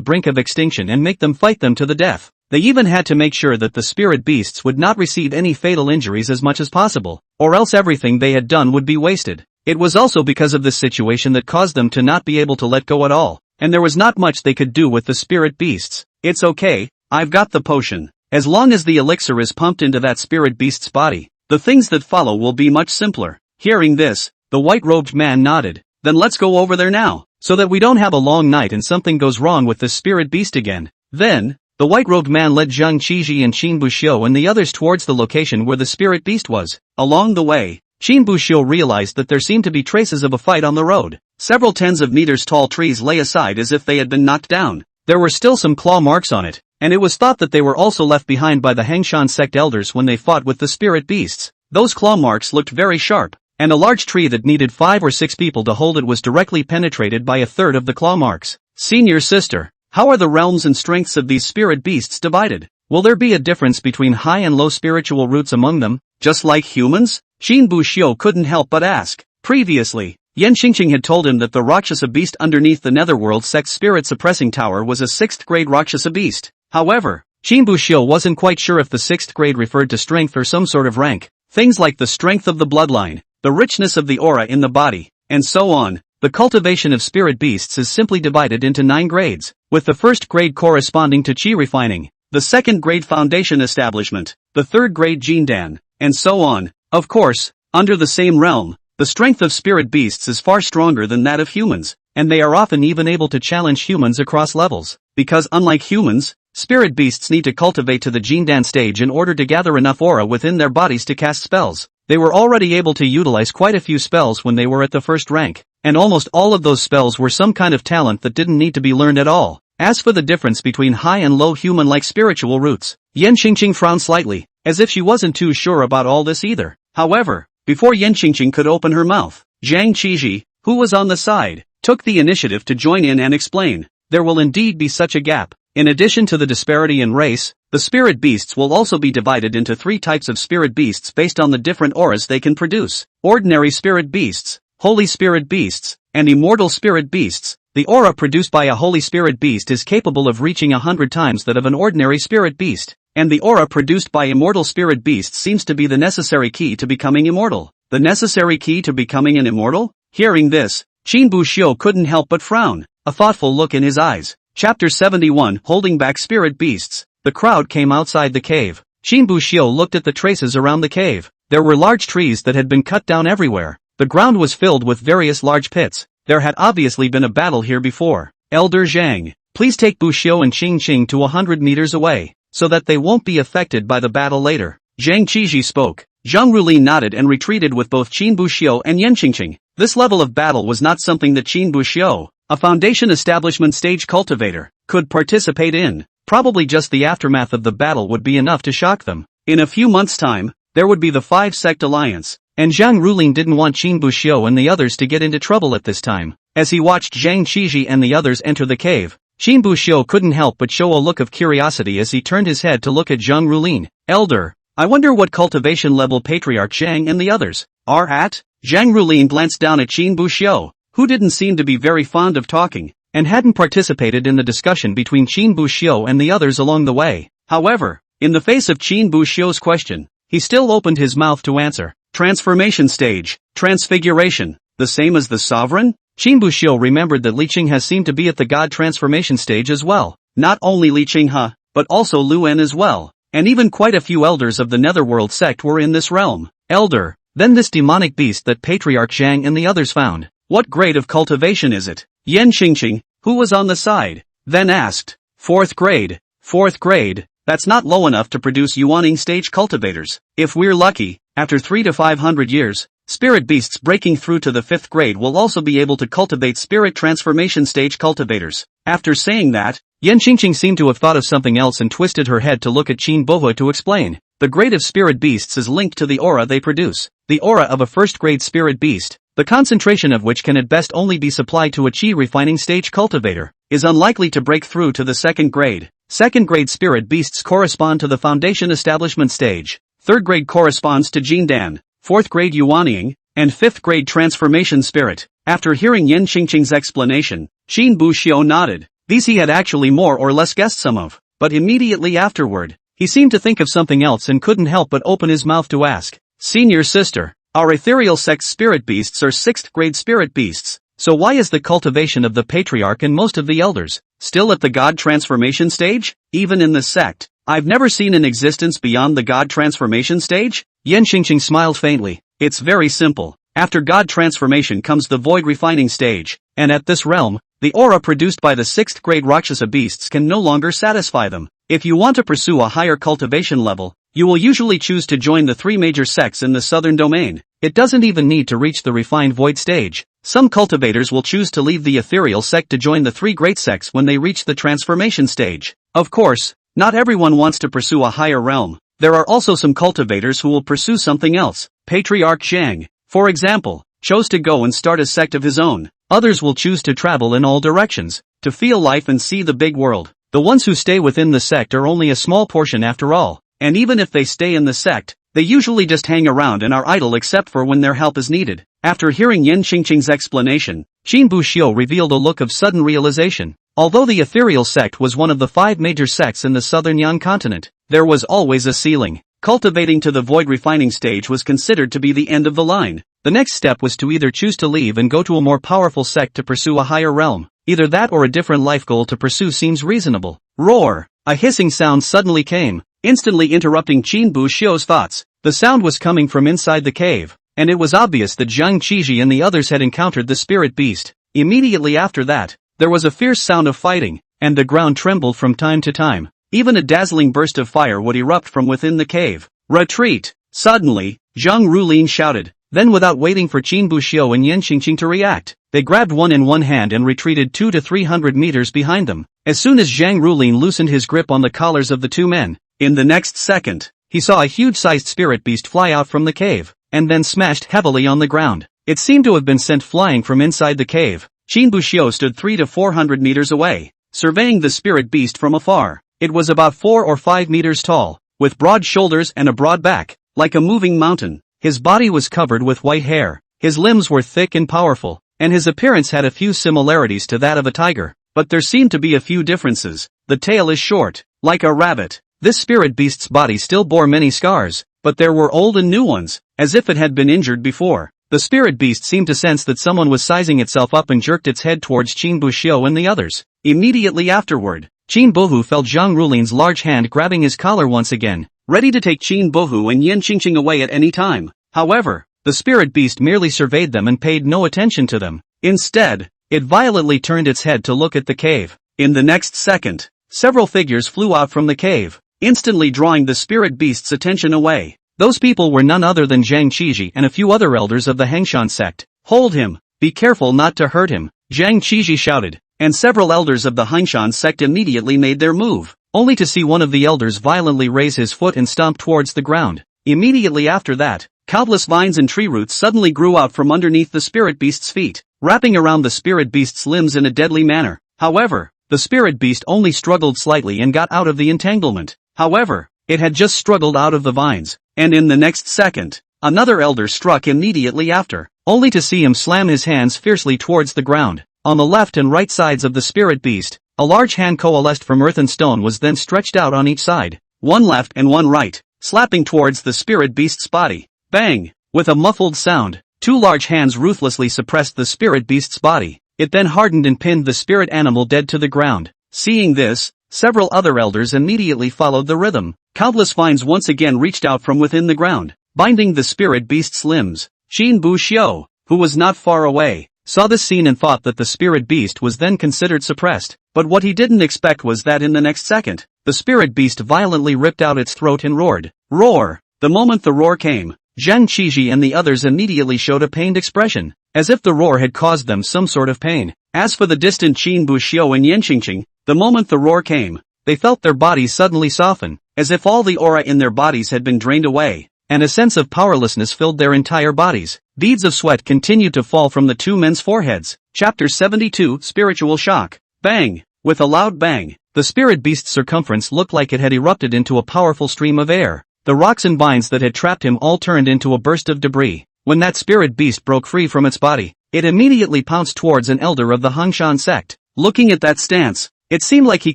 brink of extinction and make them fight them to the death. They even had to make sure that the spirit beasts would not receive any fatal injuries as much as possible, or else everything they had done would be wasted. It was also because of this situation that caused them to not be able to let go at all, and there was not much they could do with the spirit beasts. It's okay, I've got the potion. As long as the elixir is pumped into that spirit beast's body, the things that follow will be much simpler. Hearing this, the white-robed man nodded. Then let's go over there now, so that we don't have a long night and something goes wrong with the spirit beast again. Then, the white-robed man led Zhang Qizhi and Qin Buxiu and the others towards the location where the spirit beast was. Along the way, Qin Buxiu realized that there seemed to be traces of a fight on the road. Several tens of meters tall trees lay aside as if they had been knocked down. There were still some claw marks on it, and it was thought that they were also left behind by the Hangshan sect elders when they fought with the spirit beasts. Those claw marks looked very sharp, and a large tree that needed 5 or 6 people to hold it was directly penetrated by a third of the claw marks. Senior sister, how are the realms and strengths of these spirit beasts divided? Will there be a difference between high and low spiritual roots among them, just like humans? Qin Buxiu couldn't help but ask. Previously, Yan Xingqing had told him that the Rakshasa beast underneath the Netherworld sect's spirit suppressing tower was a 6th grade Rakshasa beast. However, Qin Buxiu wasn't quite sure if the 6th grade referred to strength or some sort of rank. Things like the strength of the bloodline, the richness of the aura in the body, and so on. The cultivation of spirit beasts is simply divided into 9 grades, with the 1st grade corresponding to qi refining, the 2nd grade foundation establishment, the 3rd grade jindan, and so on. Of course, under the same realm, the strength of spirit beasts is far stronger than that of humans, and they are often even able to challenge humans across levels, because unlike humans, spirit beasts need to cultivate to the jindan stage in order to gather enough aura within their bodies to cast spells. They were already able to utilize quite a few spells when they were at the 1st rank, and almost all of those spells were some kind of talent that didn't need to be learned at all. As for the difference between high and low human-like spiritual roots, Yan Xingqing frowned slightly, as if she wasn't too sure about all this either. However, before Yan Xingqing could open her mouth, Zhang Qizhi, who was on the side, took the initiative to join in and explain. There will indeed be such a gap. In addition to the disparity in race, the spirit beasts will also be divided into 3 types of spirit beasts based on the different auras they can produce. Ordinary spirit beasts, holy spirit beasts, and immortal spirit beasts. The aura produced by a holy spirit beast is capable of reaching 100 times that of an ordinary spirit beast, and the aura produced by immortal spirit beasts seems to be the necessary key to becoming immortal. The necessary key to becoming an immortal? Hearing this, Qin Buxiu couldn't help but frown, a thoughtful look in his eyes. Chapter 71, Holding Back Spirit Beasts. The crowd came outside the cave. Qin Buxiu looked at the traces around the cave. There were large trees that had been cut down everywhere. The ground was filled with various large pits. There had obviously been a battle here before. Elder Zhang, please take Buxiu and Qingqing to 100 meters away, so that they won't be affected by the battle later. Zhang Qizhi spoke. Zhang Rulin nodded and retreated with both Qin Buxiu and Yan Qingqing. This level of battle was not something that Qin Buxiu, a foundation establishment stage cultivator, could participate in. Probably just the aftermath of the battle would be enough to shock them. In a few months' time, there would be the 5-sect alliance, and Zhang Rulin didn't want Qin Buxiu and the others to get into trouble at this time. As he watched Zhang Qizhi and the others enter the cave, Qin Buxiu couldn't help but show a look of curiosity as he turned his head to look at Zhang Rulin. Elder, I wonder what cultivation level Patriarch Zhang and the others are at? Zhang Rulin glanced down at Qin Buxiu, who didn't seem to be very fond of talking, and hadn't participated in the discussion between Qin Buxiu and the others along the way. However, in the face of Qin Buxiu's question, he still opened his mouth to answer. Transformation stage, transfiguration, the same as the sovereign? Qin Buxiu remembered that Li Qinghe seemed to be at the god transformation stage as well. Not only Li Qinghe, but also Lu En as well, and even quite a few elders of the Netherworld sect were in this realm. Elder, then this demonic beast that Patriarch Zhang and the others found. What grade of cultivation is it? Yan Xingqing, who was on the side, then asked. 4th grade. 4th grade, that's not low enough to produce Yuaning stage cultivators. If we're lucky, after 300 to 500 years, spirit beasts breaking through to the 5th grade will also be able to cultivate spirit transformation stage cultivators. After saying that, Yan Xingqing seemed to have thought of something else and twisted her head to look at Qin Bohua to explain. The grade of spirit beasts is linked to the aura they produce. The aura of a 1st grade spirit beast, the concentration of which can at best only be supplied to a qi refining stage cultivator, is unlikely to break through to the 2nd grade. 2nd grade spirit beasts correspond to the foundation establishment stage. 3rd grade corresponds to Jindan, 4th grade Yuanying, and 5th grade transformation spirit. After hearing Yan Xingqing's explanation, Qin Buxiu nodded. These he had actually more or less guessed some of, but immediately afterward, he seemed to think of something else and couldn't help but open his mouth to ask. Senior sister, our ethereal sect spirit beasts are 6th grade spirit beasts, so why is the cultivation of the patriarch and most of the elders still at the god transformation stage? Even in the sect, I've never seen an existence beyond the god transformation stage? Yan Xingqing smiled faintly. It's very simple. After god transformation comes the void refining stage, and at this realm, the aura produced by the 6th grade Rakshasa beasts can no longer satisfy them. If you want to pursue a higher cultivation level, you will usually choose to join the 3 major sects in the southern domain. It doesn't even need to reach the refined void stage. Some cultivators will choose to leave the ethereal sect to join the 3 great sects when they reach the transformation stage. Of course, not everyone wants to pursue a higher realm. There are also some cultivators who will pursue something else. Patriarch Zhang, for example, chose to go and start a sect of his own. Others will choose to travel in all directions, to feel life and see the big world. The ones who stay within the sect are only a small portion after all, and even if they stay in the sect, they usually just hang around and are idle except for when their help is needed. After hearing Yan Qingqing's explanation, Qin Buxiu revealed a look of sudden realization. Although the ethereal sect was one of the 5 major sects in the southern Yan continent, there was always a ceiling. Cultivating to the void refining stage was considered to be the end of the line. The next step was to either choose to leave and go to a more powerful sect to pursue a higher realm. Either that or a different life goal to pursue seems reasonable. Roar! A hissing sound suddenly came, instantly interrupting Qin Buxiu's thoughts. The sound was coming from inside the cave, and it was obvious that Zhang Qiji and the others had encountered the spirit beast. Immediately after that, there was a fierce sound of fighting, and the ground trembled from time to time. Even a dazzling burst of fire would erupt from within the cave. Retreat! Suddenly, Zhang Rulin shouted. Then without waiting for Qin Buxiu and Yan Qingqing to react, they grabbed one in one hand and retreated 200 to 300 meters behind them. As soon as Zhang Rulin loosened his grip on the collars of the 2 men, in the next second, he saw a huge-sized spirit beast fly out from the cave, and then smashed heavily on the ground. It seemed to have been sent flying from inside the cave. Qin Buxiu stood 300 to 400 meters away, surveying the spirit beast from afar. It was about 4 or 5 meters tall, with broad shoulders and a broad back, like a moving mountain. His body was covered with white hair, his limbs were thick and powerful, and his appearance had a few similarities to that of a tiger, but there seemed to be a few differences. The tail is short, like a rabbit. This spirit beast's body still bore many scars, but there were old and new ones, as if it had been injured before. The spirit beast seemed to sense that someone was sizing itself up and jerked its head towards Qin Buxiu and the others. Immediately afterward, Qin Bohu felt Zhang Rulin's large hand grabbing his collar once again, ready to take Qin Bohu and Yan Qingqing away at any time. However, the spirit beast merely surveyed them and paid no attention to them. Instead, it violently turned its head to look at the cave. In the next second, several figures flew out from the cave, instantly drawing the spirit beast's attention away. Those people were none other than Zhang Qiji and a few other elders of the Hangshan sect. Hold him! Be careful not to hurt him! Zhang Qiji shouted, and several elders of the Hangshan sect immediately made their move, only to see one of the elders violently raise his foot and stomp towards the ground. Immediately after that, countless vines and tree roots suddenly grew out from underneath the spirit beast's feet, wrapping around the spirit beast's limbs in a deadly manner. However, the spirit beast only struggled slightly and got out of the entanglement. However, it had just struggled out of the vines, and in the next second, another elder struck immediately after, only to see him slam his hands fiercely towards the ground. On the left and right sides of the spirit beast, a large hand coalesced from earth and stone was then stretched out on each side, one left and one right, slapping towards the spirit beast's body. Bang! With a muffled sound, 2 large hands ruthlessly suppressed the spirit beast's body. It then hardened and pinned the spirit animal dead to the ground. Seeing this, several other elders immediately followed the rhythm. Countless vines once again reached out from within the ground, binding the spirit beast's limbs. Qin Buxiu, who was not far away, saw this scene and thought that the spirit beast was then considered suppressed, but what he didn't expect was that in the next second, the spirit beast violently ripped out its throat and roared. Roar! The moment the roar came, Zhang Qiji and the others immediately showed a pained expression, as if the roar had caused them some sort of pain. As for the distant Qin Buxiu and Yan Qingqing, the moment the roar came, they felt their bodies suddenly soften, as if all the aura in their bodies had been drained away, and a sense of powerlessness filled their entire bodies. Beads of sweat continued to fall from the 2 men's foreheads. Chapter 72 Spiritual Shock. Bang! With a loud bang, the spirit beast's circumference looked like it had erupted into a powerful stream of air. The rocks and vines that had trapped him all turned into a burst of debris. When that spirit beast broke free from its body, it immediately pounced towards an elder of the Hangshan sect. Looking at that stance, it seemed like he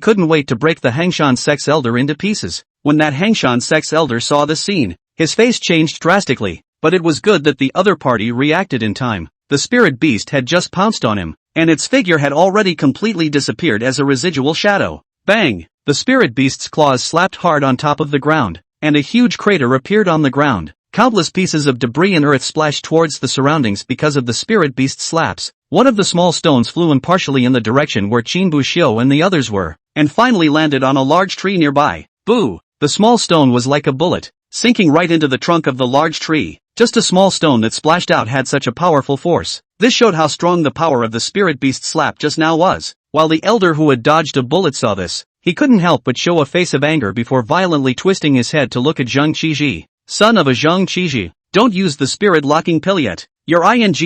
couldn't wait to break the Hangshan sect's elder into pieces. When that Hangshan sect's elder saw the scene, his face changed drastically, but it was good that the other party reacted in time. The spirit beast had just pounced on him, and its figure had already completely disappeared as a residual shadow. Bang! The spirit beast's claws slapped hard on top of the ground, and a huge crater appeared on the ground. Countless pieces of debris and earth splashed towards the surroundings because of the spirit beast's slaps. One of the small stones flew in partially in the direction where Qin Buxiu and the others were, and finally landed on a large tree nearby. Boo! The small stone was like a bullet, sinking right into the trunk of the large tree. Just a small stone that splashed out had such a powerful force. This showed how strong the power of the spirit beast slap just now was. While the elder who had dodged a bullet saw this, he couldn't help but show a face of anger before violently twisting his head to look at Zhang Qiji. Son of a Zhang Qiji, don't use the spirit locking pill yet. You're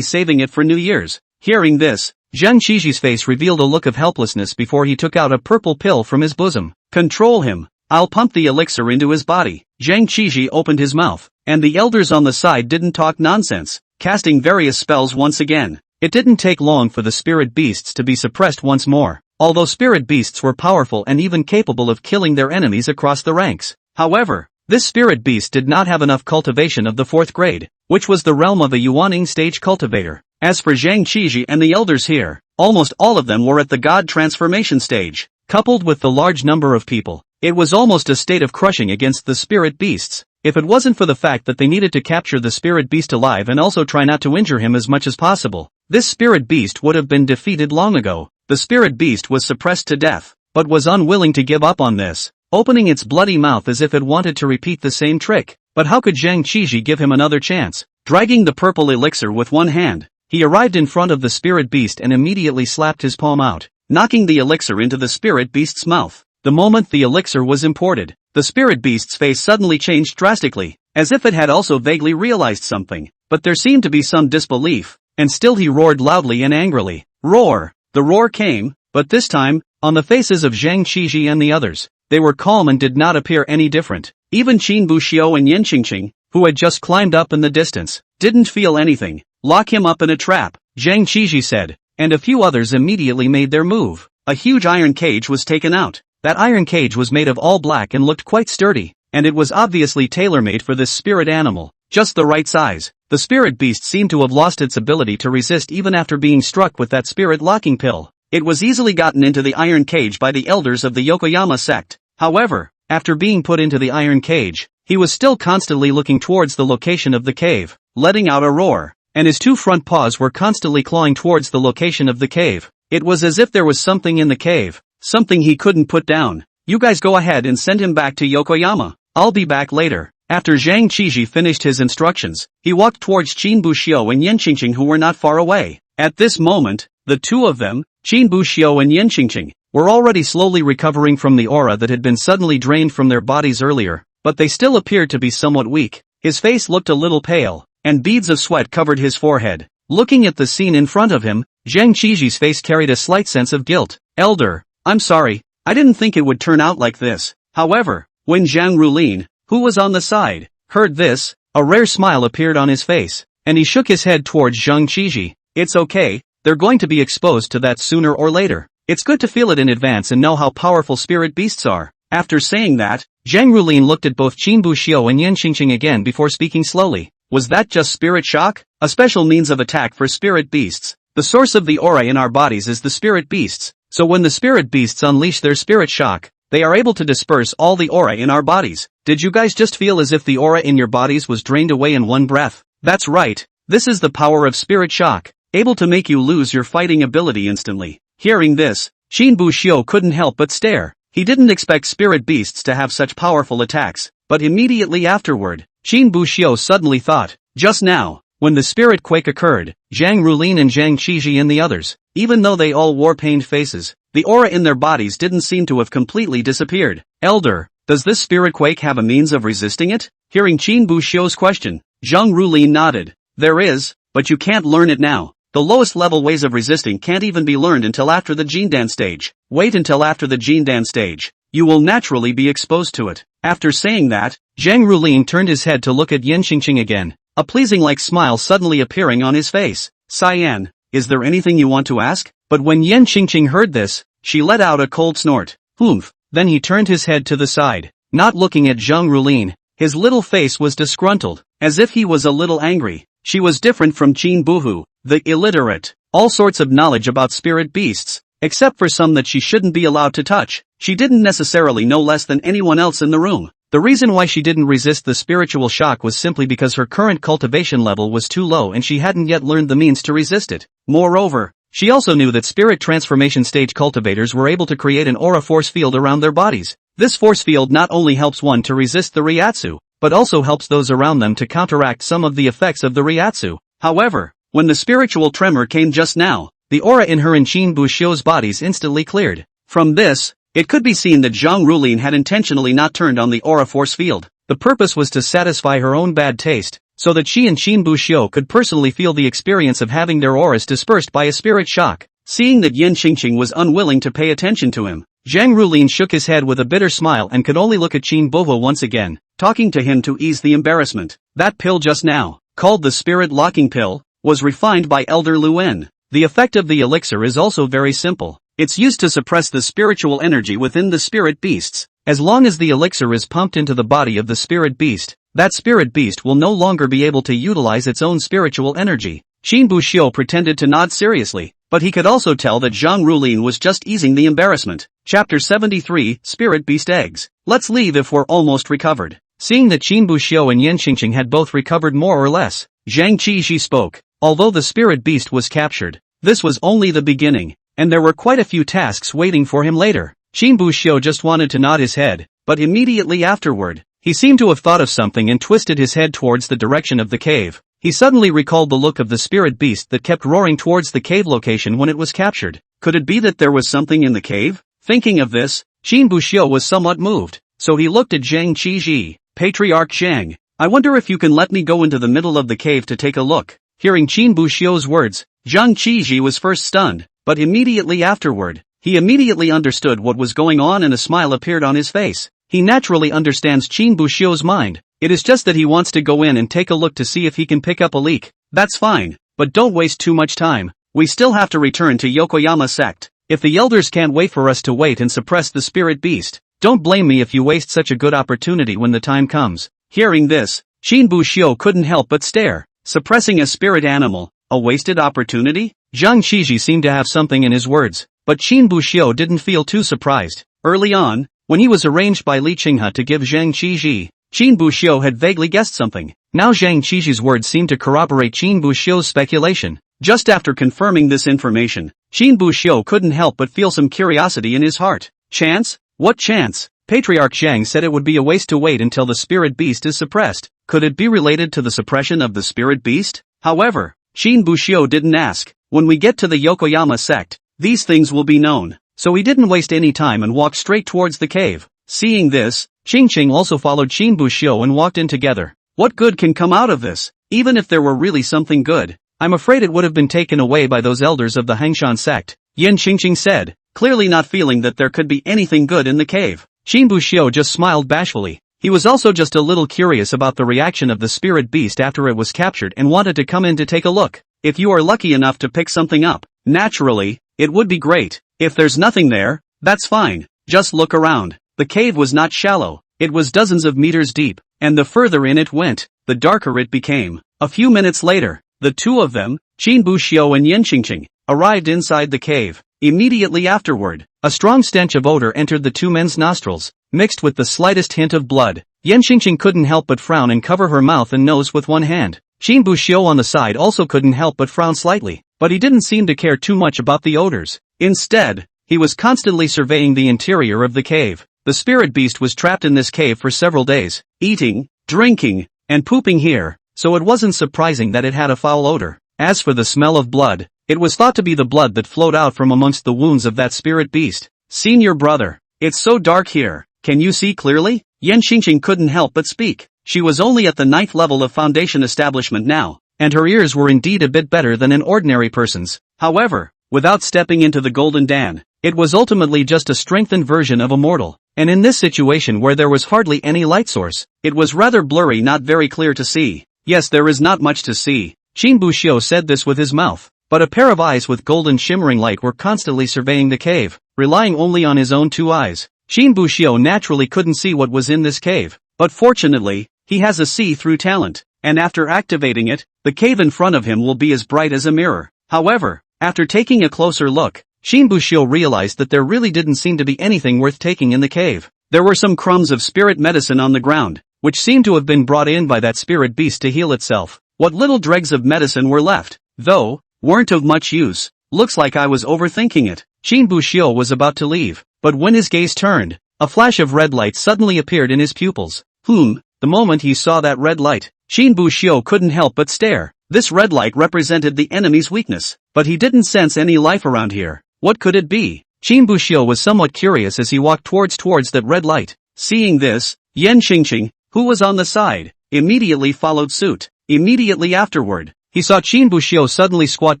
saving it for New Year's. Hearing this, Zhang Qiji's face revealed a look of helplessness before he took out a purple pill from his bosom. Control him. I'll pump the elixir into his body. Zhang Qiji opened his mouth, and the elders on the side didn't talk nonsense, casting various spells once again. It didn't take long for the spirit beasts to be suppressed once more, although spirit beasts were powerful and even capable of killing their enemies across the ranks. However, this spirit beast did not have enough cultivation of the 4th grade, which was the realm of a Yuaning stage cultivator. As for Zhang Qiji and the elders here, almost all of them were at the god transformation stage. Coupled with the large number of people, it was almost a state of crushing against the spirit beasts. If it wasn't for the fact that they needed to capture the spirit beast alive and also try not to injure him as much as possible, this spirit beast would have been defeated long ago. The spirit beast was suppressed to death, but was unwilling to give up on this, opening its bloody mouth as if it wanted to repeat the same trick. But how could Zhang Qiji give him another chance? Dragging the purple elixir with one hand, he arrived in front of the spirit beast and immediately slapped his palm out, knocking the elixir into the spirit beast's mouth. The moment the elixir was imported, the spirit beast's face suddenly changed drastically, as if it had also vaguely realized something, but there seemed to be some disbelief, and still he roared loudly and angrily. Roar! The roar came, but this time, on the faces of Zhang Qiji and the others. They were calm and did not appear any different. Even Qin Buxiu and Yan Qingqing, who had just climbed up in the distance, didn't feel anything. Lock him up in a trap, Zhang Qiji said, and a few others immediately made their move. A huge iron cage was taken out. That iron cage was made of all black and looked quite sturdy, and it was obviously tailor-made for this spirit animal, just the right size. The spirit beast seemed to have lost its ability to resist even after being struck with that spirit locking pill. It was easily gotten into the iron cage by the elders of the Yokoyama sect. However, after being put into the iron cage, he was still constantly looking towards the location of the cave, letting out a roar, and his 2 front paws were constantly clawing towards the location of the cave. It was as if there was something in the cave, something he couldn't put down. You guys go ahead and send him back to Yokoyama. I'll be back later. After Zhang Qiji finished his instructions, he walked towards Qin Buxiu and Yan Qingqing, who were not far away. At this moment, the two of them, Qin Buxiu and Yan Qingqing, were already slowly recovering from the aura that had been suddenly drained from their bodies earlier, but they still appeared to be somewhat weak. His face looked a little pale, and beads of sweat covered his forehead. Looking at the scene in front of him, Zhang Qiji's face carried a slight sense of guilt. Elder, I'm sorry, I didn't think it would turn out like this. However, when Zhang Rulin, who was on the side, heard this, a rare smile appeared on his face, and he shook his head towards Zhang Qiji. It's okay, they're going to be exposed to that sooner or later. It's good to feel it in advance and know how powerful spirit beasts are. After saying that, Zhang Rulin looked at both Qin Buxiu and Yan Qingqing again before speaking slowly. Was that just spirit shock? A special means of attack for spirit beasts. The source of the aura in our bodies is the spirit beasts, so when the spirit beasts unleash their spirit shock, they are able to disperse all the aura in our bodies. Did you guys just feel as if the aura in your bodies was drained away in one breath? That's right, this is the power of spirit shock, able to make you lose your fighting ability instantly. Hearing this, Qin Buxiu couldn't help but stare. He didn't expect spirit beasts to have such powerful attacks, but immediately afterward, Qin Buxiu suddenly thought, just now, when the spirit quake occurred, Zhang Rulin and Zhang Qiji and the others, even though they all wore pained faces, the aura in their bodies didn't seem to have completely disappeared. Elder, does this spirit quake have a means of resisting it? Hearing Qin Buxiu's question, Zhang Rulin nodded. There is, but you can't learn it now. The lowest level ways of resisting can't even be learned until after the Jindan stage. Wait until after the Jindan stage. You will naturally be exposed to it. After saying that, Zhang Rulin turned his head to look at Yan Qingqing again, a pleasing-like smile suddenly appearing on his face. Cyan, is there anything you want to ask? But when Yan Qingqing heard this, she let out a cold snort. Humph. Then he turned his head to the side, not looking at Zhang Rulin. His little face was disgruntled, as if he was a little angry. She was different from Qin Buhu, the illiterate. All sorts of knowledge about spirit beasts, except for some that she shouldn't be allowed to touch. She didn't necessarily know less than anyone else in the room. The reason why she didn't resist the spiritual shock was simply because her current cultivation level was too low and she hadn't yet learned the means to resist it. Moreover, she also knew that spirit transformation stage cultivators were able to create an aura force field around their bodies. This force field not only helps one to resist the Ryatsu, but also helps those around them to counteract some of the effects of the Ryatsu. However, when the spiritual tremor came just now, the aura in her and Qin Buxiu's bodies instantly cleared. From this, it could be seen that Zhang Rulin had intentionally not turned on the aura force field. The purpose was to satisfy her own bad taste, so that she and Qin Buxiu could personally feel the experience of having their auras dispersed by a spirit shock. Seeing that Yan Qingqing was unwilling to pay attention to him, Zhang Rulin shook his head with a bitter smile and could only look at Qin Bovo once again, talking to him to ease the embarrassment. That pill just now, called the spirit locking pill, was refined by Elder Luen. The effect of the elixir is also very simple. It's used to suppress the spiritual energy within the spirit beasts. As long as the elixir is pumped into the body of the spirit beast, that spirit beast will no longer be able to utilize its own spiritual energy. Qin Buxiu pretended to nod seriously, but he could also tell that Zhang Rulin was just easing the embarrassment. Chapter 73, Spirit Beast Eggs. Let's leave if we're almost recovered. Seeing that Qin Buxiu and Yan Qingqing had both recovered more or less, Zhang Qixi spoke. Although the spirit beast was captured, this was only the beginning, and there were quite a few tasks waiting for him later. Qin Buxiu just wanted to nod his head, but immediately afterward, he seemed to have thought of something and twisted his head towards the direction of the cave. He suddenly recalled the look of the spirit beast that kept roaring towards the cave location when it was captured. Could it be that there was something in the cave? Thinking of this, Qin Buxiu was somewhat moved, so he looked at Zhang Qixi. Patriarch Zhang, I wonder if you can let me go into the middle of the cave to take a look. Hearing Qin Buxiu's words, Zhang Qixi was first stunned, but immediately afterward, he immediately understood what was going on and a smile appeared on his face. He naturally understands Qin Buxiu's mind. It is just that he wants to go in and take a look to see if he can pick up a leak. That's fine, but don't waste too much time. We still have to return to Yokoyama sect. If the elders can't wait for us to wait and suppress the spirit beast, don't blame me if you waste such a good opportunity when the time comes. Hearing this, Qin Buxiu couldn't help but stare. Suppressing a spirit animal, a wasted opportunity? Zhang Qixi seemed to have something in his words, but Qin Buxiu didn't feel too surprised. Early on, when he was arranged by Li Qinghe to give Zhang Qixi, Qin Buxiu had vaguely guessed something. Now Zhang Qixi's words seemed to corroborate Qin Buxiu's speculation. Just after confirming this information, Qin Buxiu couldn't help but feel some curiosity in his heart. Chance? What chance? Patriarch Zhang said it would be a waste to wait until the spirit beast is suppressed. Could it be related to the suppression of the spirit beast? However, Qin Buxiu didn't ask. When we get to the Yokoyama sect, these things will be known. So he didn't waste any time and walked straight towards the cave. Seeing this, Qingqing also followed Qin Buxiu and walked in together. What good can come out of this? Even if there were really something good, I'm afraid it would have been taken away by those elders of the Hangshan sect, Yan Qingqing said, clearly not feeling that there could be anything good in the cave. Qin Buxiu just smiled bashfully. He was also just a little curious about the reaction of the spirit beast after it was captured and wanted to come in to take a look. If you are lucky enough to pick something up, naturally, it would be great. If there's nothing there, that's fine. Just look around. The cave was not shallow. It was dozens of meters deep, and the further in it went, the darker it became. A few minutes later, the two of them, Qin Buxiu and Yan Qingqing, arrived inside the cave. Immediately afterward, a strong stench of odor entered the two men's nostrils, mixed with the slightest hint of blood. Yan Qingqing couldn't help but frown and cover her mouth and nose with one hand. Qin Buxiu on the side also couldn't help but frown slightly, but he didn't seem to care too much about the odors. Instead, he was constantly surveying the interior of the cave. The spirit beast was trapped in this cave for several days, eating, drinking, and pooping here, so it wasn't surprising that it had a foul odor. As for the smell of blood, it was thought to be the blood that flowed out from amongst the wounds of that spirit beast. Senior brother, it's so dark here, can you see clearly? Yan Qingqing couldn't help but speak. She was only at the 9th level of foundation establishment now, and her ears were indeed a bit better than an ordinary person's. However, without stepping into the Golden Dan, it was ultimately just a strengthened version of a mortal, and in this situation where there was hardly any light source, it was rather blurry, not very clear to see. Yes, there is not much to see. Qin Buxiu said this with his mouth, but a pair of eyes with golden shimmering light were constantly surveying the cave, relying only on his own two eyes. Qin Buxiu naturally couldn't see what was in this cave, but fortunately, he has a see-through talent, and after activating it, the cave in front of him will be as bright as a mirror. However, after taking a closer look, Qin Buxiu realized that there really didn't seem to be anything worth taking in the cave. There were some crumbs of spirit medicine on the ground, which seemed to have been brought in by that spirit beast to heal itself. What little dregs of medicine were left, though, weren't of much use. Looks like I was overthinking it. Qin Buxiu was about to leave, but when his gaze turned, A flash of red light suddenly appeared in his pupils. The moment he saw that red light, Qin Buxiu couldn't help but stare. This red light represented the enemy's weakness, but he didn't sense any life around here. What could it be? Qin Buxiu was somewhat curious as he walked towards that red light. Seeing this, Yan Qingqing, who was on the side, immediately followed suit. Immediately afterward, he saw Qin Buxiu suddenly squat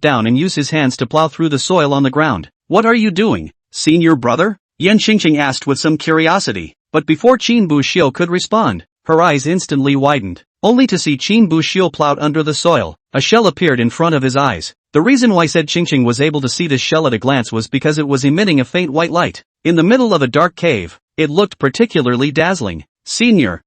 down and use his hands to plow through the soil on the ground. What are you doing, senior brother? Yan Qingqing asked with some curiosity, but before Qin Buxiu could respond, her eyes instantly widened, only to see Qin Buxiu plowed under the soil. A shell appeared in front of his eyes. The reason why said Qingqing was able to see this shell at a glance was because it was emitting a faint white light. In the middle of a dark cave, it looked particularly dazzling. Senior,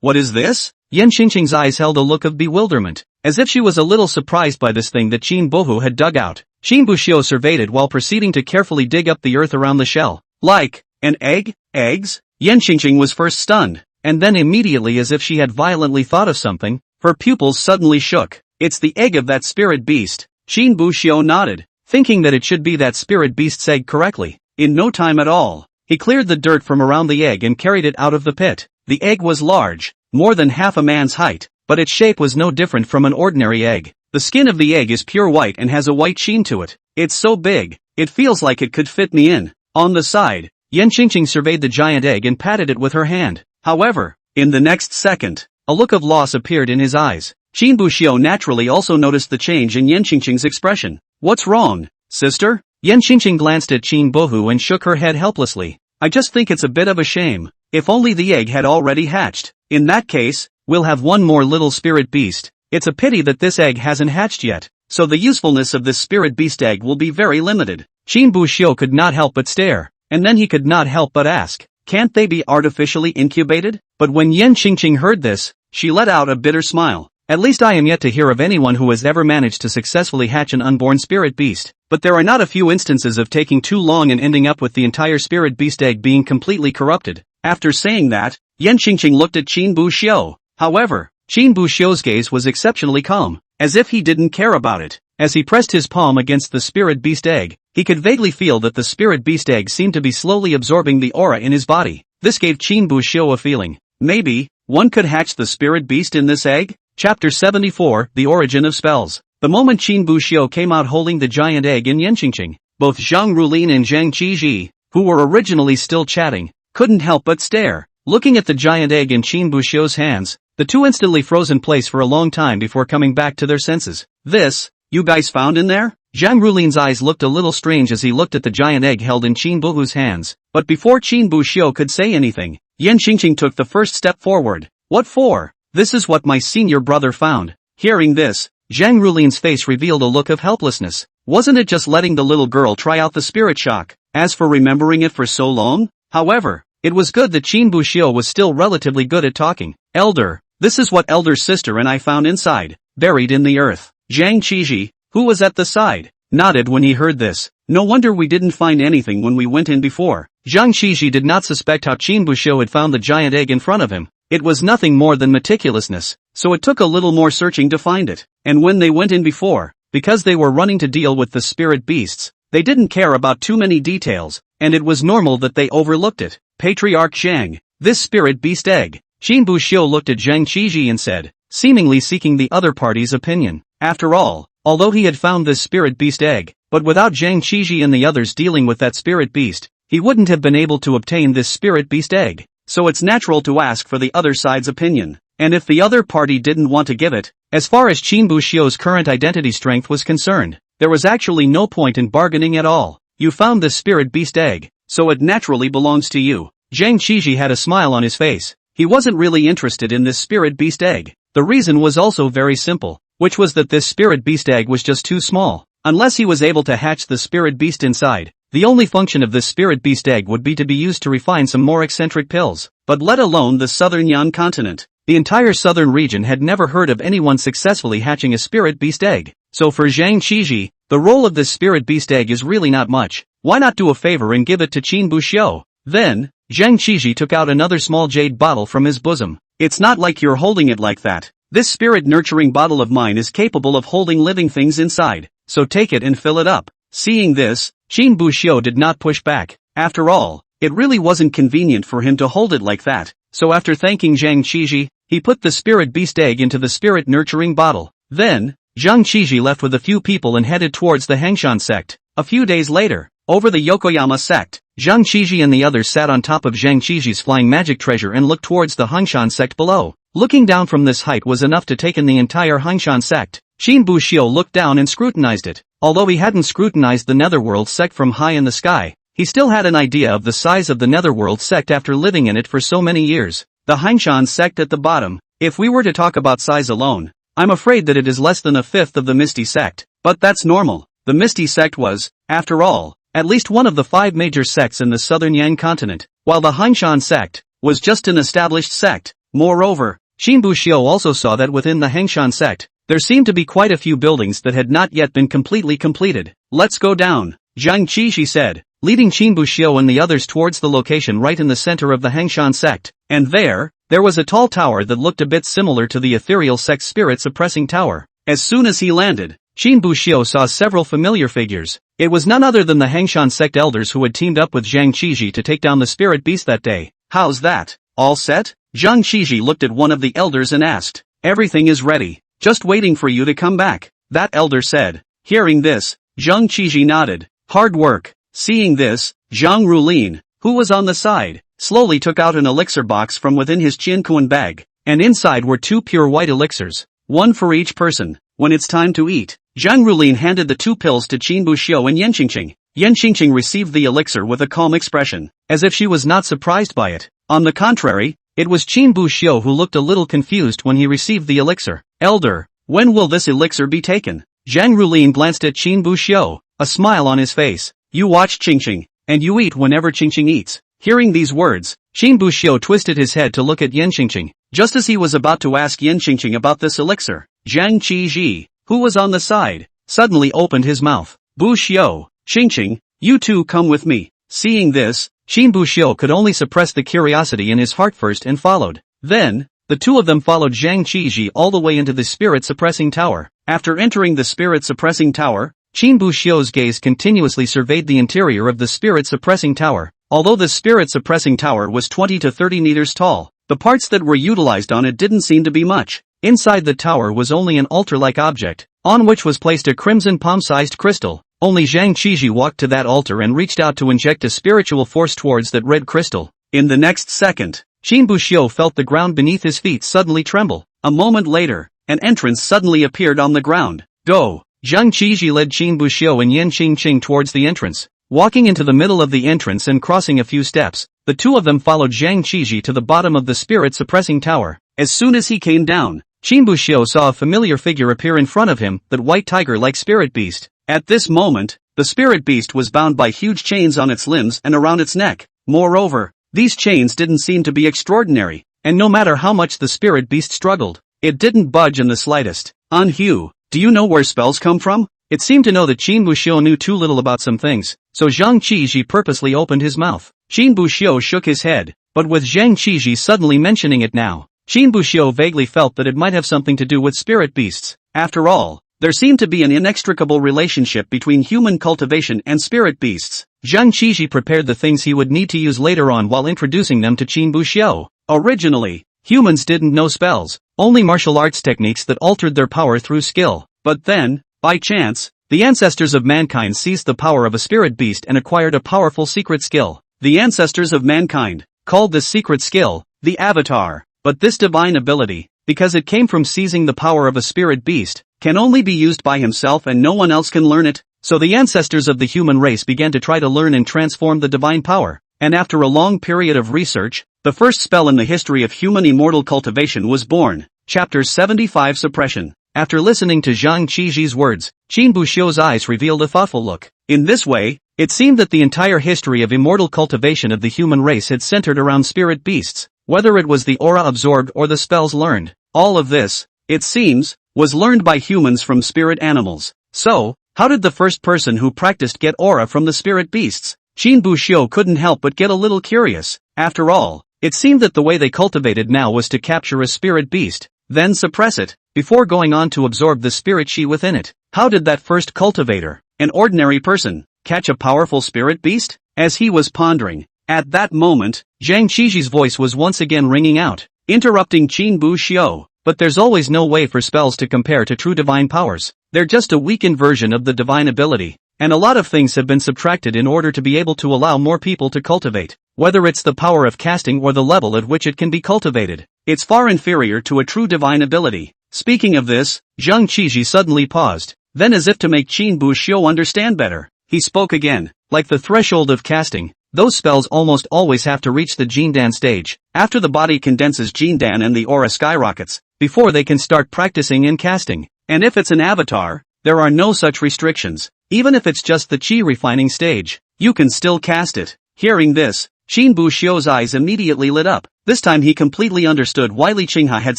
what is this? Yan Qingqing's eyes held a look of bewilderment, as if she was a little surprised by this thing that Qin Bohu had dug out. Qin Buxiu surveyed it while proceeding to carefully dig up the earth around the shell. Like an egg? Eggs? Yan Qingqing was first stunned, and then immediately, as if she had violently thought of something, her pupils suddenly shook. It's the egg of that spirit beast. Qin Buxiu nodded, thinking that it should be that spirit beast's egg correctly. In no time at all, he cleared the dirt from around the egg and carried it out of the pit. The egg was large, more than half a man's height, but its shape was no different from an ordinary egg. The skin of the egg is pure white and has a white sheen to it. It's so big, it feels like it could fit me in. On the side, Yan Qingqing surveyed the giant egg and patted it with her hand. However, in the next second, a look of loss appeared in his eyes. Qin Buxiu naturally also noticed the change in Yan Qingqing's expression. What's wrong, sister? Yan Qingqing glanced at Qin Bohu and shook her head helplessly. I just think it's a bit of a shame. If only the egg had already hatched. In that case, we'll have one more little spirit beast. It's a pity that this egg hasn't hatched yet, so the usefulness of this spirit beast egg will be very limited. Qin Buxiu could not help but stare, and then he could not help but ask, can't they be artificially incubated? But when Yan Qingqing heard this, she let out a bitter smile. At least I am yet to hear of anyone who has ever managed to successfully hatch an unborn spirit beast, but there are not a few instances of taking too long and ending up with the entire spirit beast egg being completely corrupted. After saying that, Yan Qingqing looked at Qin Buxiu. However, Qin Buxiu's gaze was exceptionally calm, as if he didn't care about it. As he pressed his palm against the spirit beast egg, he could vaguely feel that the spirit beast egg seemed to be slowly absorbing the aura in his body. This gave Qin Buxiu a feeling. Maybe, one could hatch the spirit beast in this egg? Chapter 74, The Origin of Spells. The moment Qin Buxiu came out holding the giant egg in Yan Qingqing, both Zhang Rulin and Zhang Qizhi, who were originally still chatting, couldn't help but stare. Looking at the giant egg in Qin Buxiu's hands, the two instantly froze in place for a long time before coming back to their senses. This, you guys found in there? Zhang Rulin's eyes looked a little strange as he looked at the giant egg held in Qin Buhu's hands, but before Qin Buxiu could say anything, Yan Qingqing took the first step forward. What for? This is what my senior brother found. Hearing this, Zhang Rulin's face revealed a look of helplessness. Wasn't it just letting the little girl try out the spirit shock? As for remembering it for so long? However, it was good that Qin Buxiu was still relatively good at talking. Elder, this is what Elder's sister and I found inside, buried in the earth. Zhang Qizhi, who was at the side, nodded when he heard this. No wonder we didn't find anything when we went in before. Zhang Qizhi did not suspect how Qin Buxiu had found the giant egg in front of him. It was nothing more than meticulousness, so it took a little more searching to find it. And when they went in before, because they were running to deal with the spirit beasts, they didn't care about too many details, and it was normal that they overlooked it. Patriarch Zhang, this spirit beast egg. Qin Buxiu looked at Zhang Qizhi and said, seemingly seeking the other party's opinion. After all, although he had found this spirit beast egg, but without Zhang Qizhi and the others dealing with that spirit beast, he wouldn't have been able to obtain this spirit beast egg. So it's natural to ask for the other side's opinion. And if the other party didn't want to give it, as far as Qin Buxiu's current identity strength was concerned, there was actually no point in bargaining at all. You found this spirit beast egg, so it naturally belongs to you. Zhang Qizhi had a smile on his face. He wasn't really interested in this spirit beast egg. The reason was also very simple, which was that this spirit beast egg was just too small. Unless he was able to hatch the spirit beast inside, the only function of this spirit beast egg would be to be used to refine some more eccentric pills. But let alone the southern Yan continent. The entire southern region had never heard of anyone successfully hatching a spirit beast egg. So for Zhang Qizhi, the role of this spirit beast egg is really not much. Why not do a favor and give it to Qin Buxiu? Then, Zhang Qizhi took out another small jade bottle from his bosom. It's not like you're holding it like that. This spirit nurturing bottle of mine is capable of holding living things inside, so take it and fill it up. Seeing this, Qin Buxiu did not push back. After all, it really wasn't convenient for him to hold it like that, so after thanking Zhang Qiji, he put the spirit beast egg into the spirit nurturing bottle. Then, Zhang Qiji left with a few people and headed towards the Hangshan sect. A few days later, over the Yokoyama sect, Zhang Qiji and the others sat on top of Zhang Qiji's flying magic treasure and looked towards the Hangshan sect below. Looking down from this height was enough to take in the entire Hangshan sect. Qin Buxiu looked down and scrutinized it. Although he hadn't scrutinized the Netherworld sect from high in the sky, he still had an idea of the size of the Netherworld sect after living in it for so many years. The Hangshan sect at the bottom. If we were to talk about size alone, I'm afraid that it is less than a fifth of the Misty sect. But that's normal. The Misty sect was, after all, at least one of the 5 major sects in the southern Yang continent, while the Hangshan sect was just an established sect. Moreover, Qin Buxiu also saw that within the Hangshan sect, there seemed to be quite a few buildings that had not yet been completely completed. Let's go down, Zhang Qiji said, leading Qin Buxiu and the others towards the location right in the center of the Hangshan sect. And there was a tall tower that looked a bit similar to the ethereal sect spirit suppressing tower. As soon as he landed, Qin Buxiu saw several familiar figures. It was none other than the Hangshan sect elders who had teamed up with Zhang Qiji to take down the spirit beast that day. How's that? All set? Zhang Qiji looked at one of the elders and asked. Everything is ready. Just waiting for you to come back, that elder said. Hearing this, Zhang Qiji nodded. Hard work. Seeing this, Zhang Rulin, who was on the side, slowly took out an elixir box from within his Qianquan bag, and inside were 2 pure white elixirs, one for each person. When it's time to eat, Zhang Rulin handed the 2 pills to Qin Buxiu and Yan Qingqing. Yan Qingqing received the elixir with a calm expression, as if she was not surprised by it. On the contrary, it was Qin Buxiu who looked a little confused when he received the elixir. Elder, when will this elixir be taken? Zhang Rulin glanced at Qin Buxiu, a smile on his face. You watch Qingqing, and you eat whenever Qingqing eats. Hearing these words, Qin Buxiu twisted his head to look at Yan Qingqing. Just as he was about to ask Yan Qingqing about this elixir, Zhang Qiji, who was on the side, suddenly opened his mouth. Buxiu, Qingqing, you two come with me. Seeing this, Qin Buxiu could only suppress the curiosity in his heart first and followed. Then, the 2 of them followed Zhang Qiji all the way into the spirit-suppressing tower. After entering the spirit-suppressing tower, Qin Buxiu's gaze continuously surveyed the interior of the spirit-suppressing tower. Although the spirit-suppressing tower was 20 to 30 meters tall, the parts that were utilized on it didn't seem to be much. Inside the tower was only an altar-like object, on which was placed a crimson palm-sized crystal. Only Zhang Qiji walked to that altar and reached out to inject a spiritual force towards that red crystal. In the next second, Qin Buxiu felt the ground beneath his feet suddenly tremble. A moment later, an entrance suddenly appeared on the ground. Go! Zhang Qiji led Qin Buxiu and Yan Qingqing towards the entrance. Walking into the middle of the entrance and crossing a few steps, the 2 of them followed Zhang Qiji to the bottom of the spirit-suppressing tower. As soon as he came down, Qin Buxiu saw a familiar figure appear in front of him, that white tiger-like spirit beast. At this moment, the spirit beast was bound by huge chains on its limbs and around its neck. Moreover, these chains didn't seem to be extraordinary, and no matter how much the spirit beast struggled, it didn't budge in the slightest. Anhu, do you know where spells come from? It seemed to know that Qin Buxiu knew too little about some things, so Zhang Qiji purposely opened his mouth. Qin Buxiu shook his head, but with Zhang Qiji suddenly mentioning it now, Qin Buxiu vaguely felt that it might have something to do with spirit beasts. After all, there seemed to be an inextricable relationship between human cultivation and spirit beasts. Zhang Qiji prepared the things he would need to use later on while introducing them to Qin Buxiu. Originally, humans didn't know spells, only martial arts techniques that altered their power through skill. But then, by chance, the ancestors of mankind seized the power of a spirit beast and acquired a powerful secret skill. The ancestors of mankind called this secret skill the Avatar. But this divine ability, because it came from seizing the power of a spirit beast, can only be used by himself and no one else can learn it. So the ancestors of the human race began to try to learn and transform the divine power. And after a long period of research, the first spell in the history of human immortal cultivation was born. Chapter 75 Suppression. After listening to Zhang Qiji's words, Qin Buxiu's eyes revealed a thoughtful look. In this way, it seemed that the entire history of immortal cultivation of the human race had centered around spirit beasts. Whether it was the aura absorbed or the spells learned, all of this, it seems, was learned by humans from spirit animals. So, how did the first person who practiced get aura from the spirit beasts? Qin Buxiu couldn't help but get a little curious. After all, it seemed that the way they cultivated now was to capture a spirit beast, then suppress it, before going on to absorb the spirit chi within it. How did that first cultivator, an ordinary person, catch a powerful spirit beast? As he was pondering, At that moment, Zhang Qiji's voice was once again ringing out, interrupting Qin Bu Xiu. But there's always no way for spells to compare to true divine powers. They're just a weakened version of the divine ability. And a lot of things have been subtracted in order to be able to allow more people to cultivate. Whether it's the power of casting or the level at which it can be cultivated, it's far inferior to a true divine ability. Speaking of this, Zhang Qiji suddenly paused. Then, as if to make Qin Bu Xiu understand better, he spoke again. Like the threshold of casting, those spells almost always have to reach the Jindan stage, after the body condenses Jindan and the aura skyrockets, before they can start practicing and casting. And if it's an avatar, there are no such restrictions. Even if it's just the qi refining stage, you can still cast it. Hearing this, Qin Bu Xiu's eyes immediately lit up. This time he completely understood why Li Qinghe had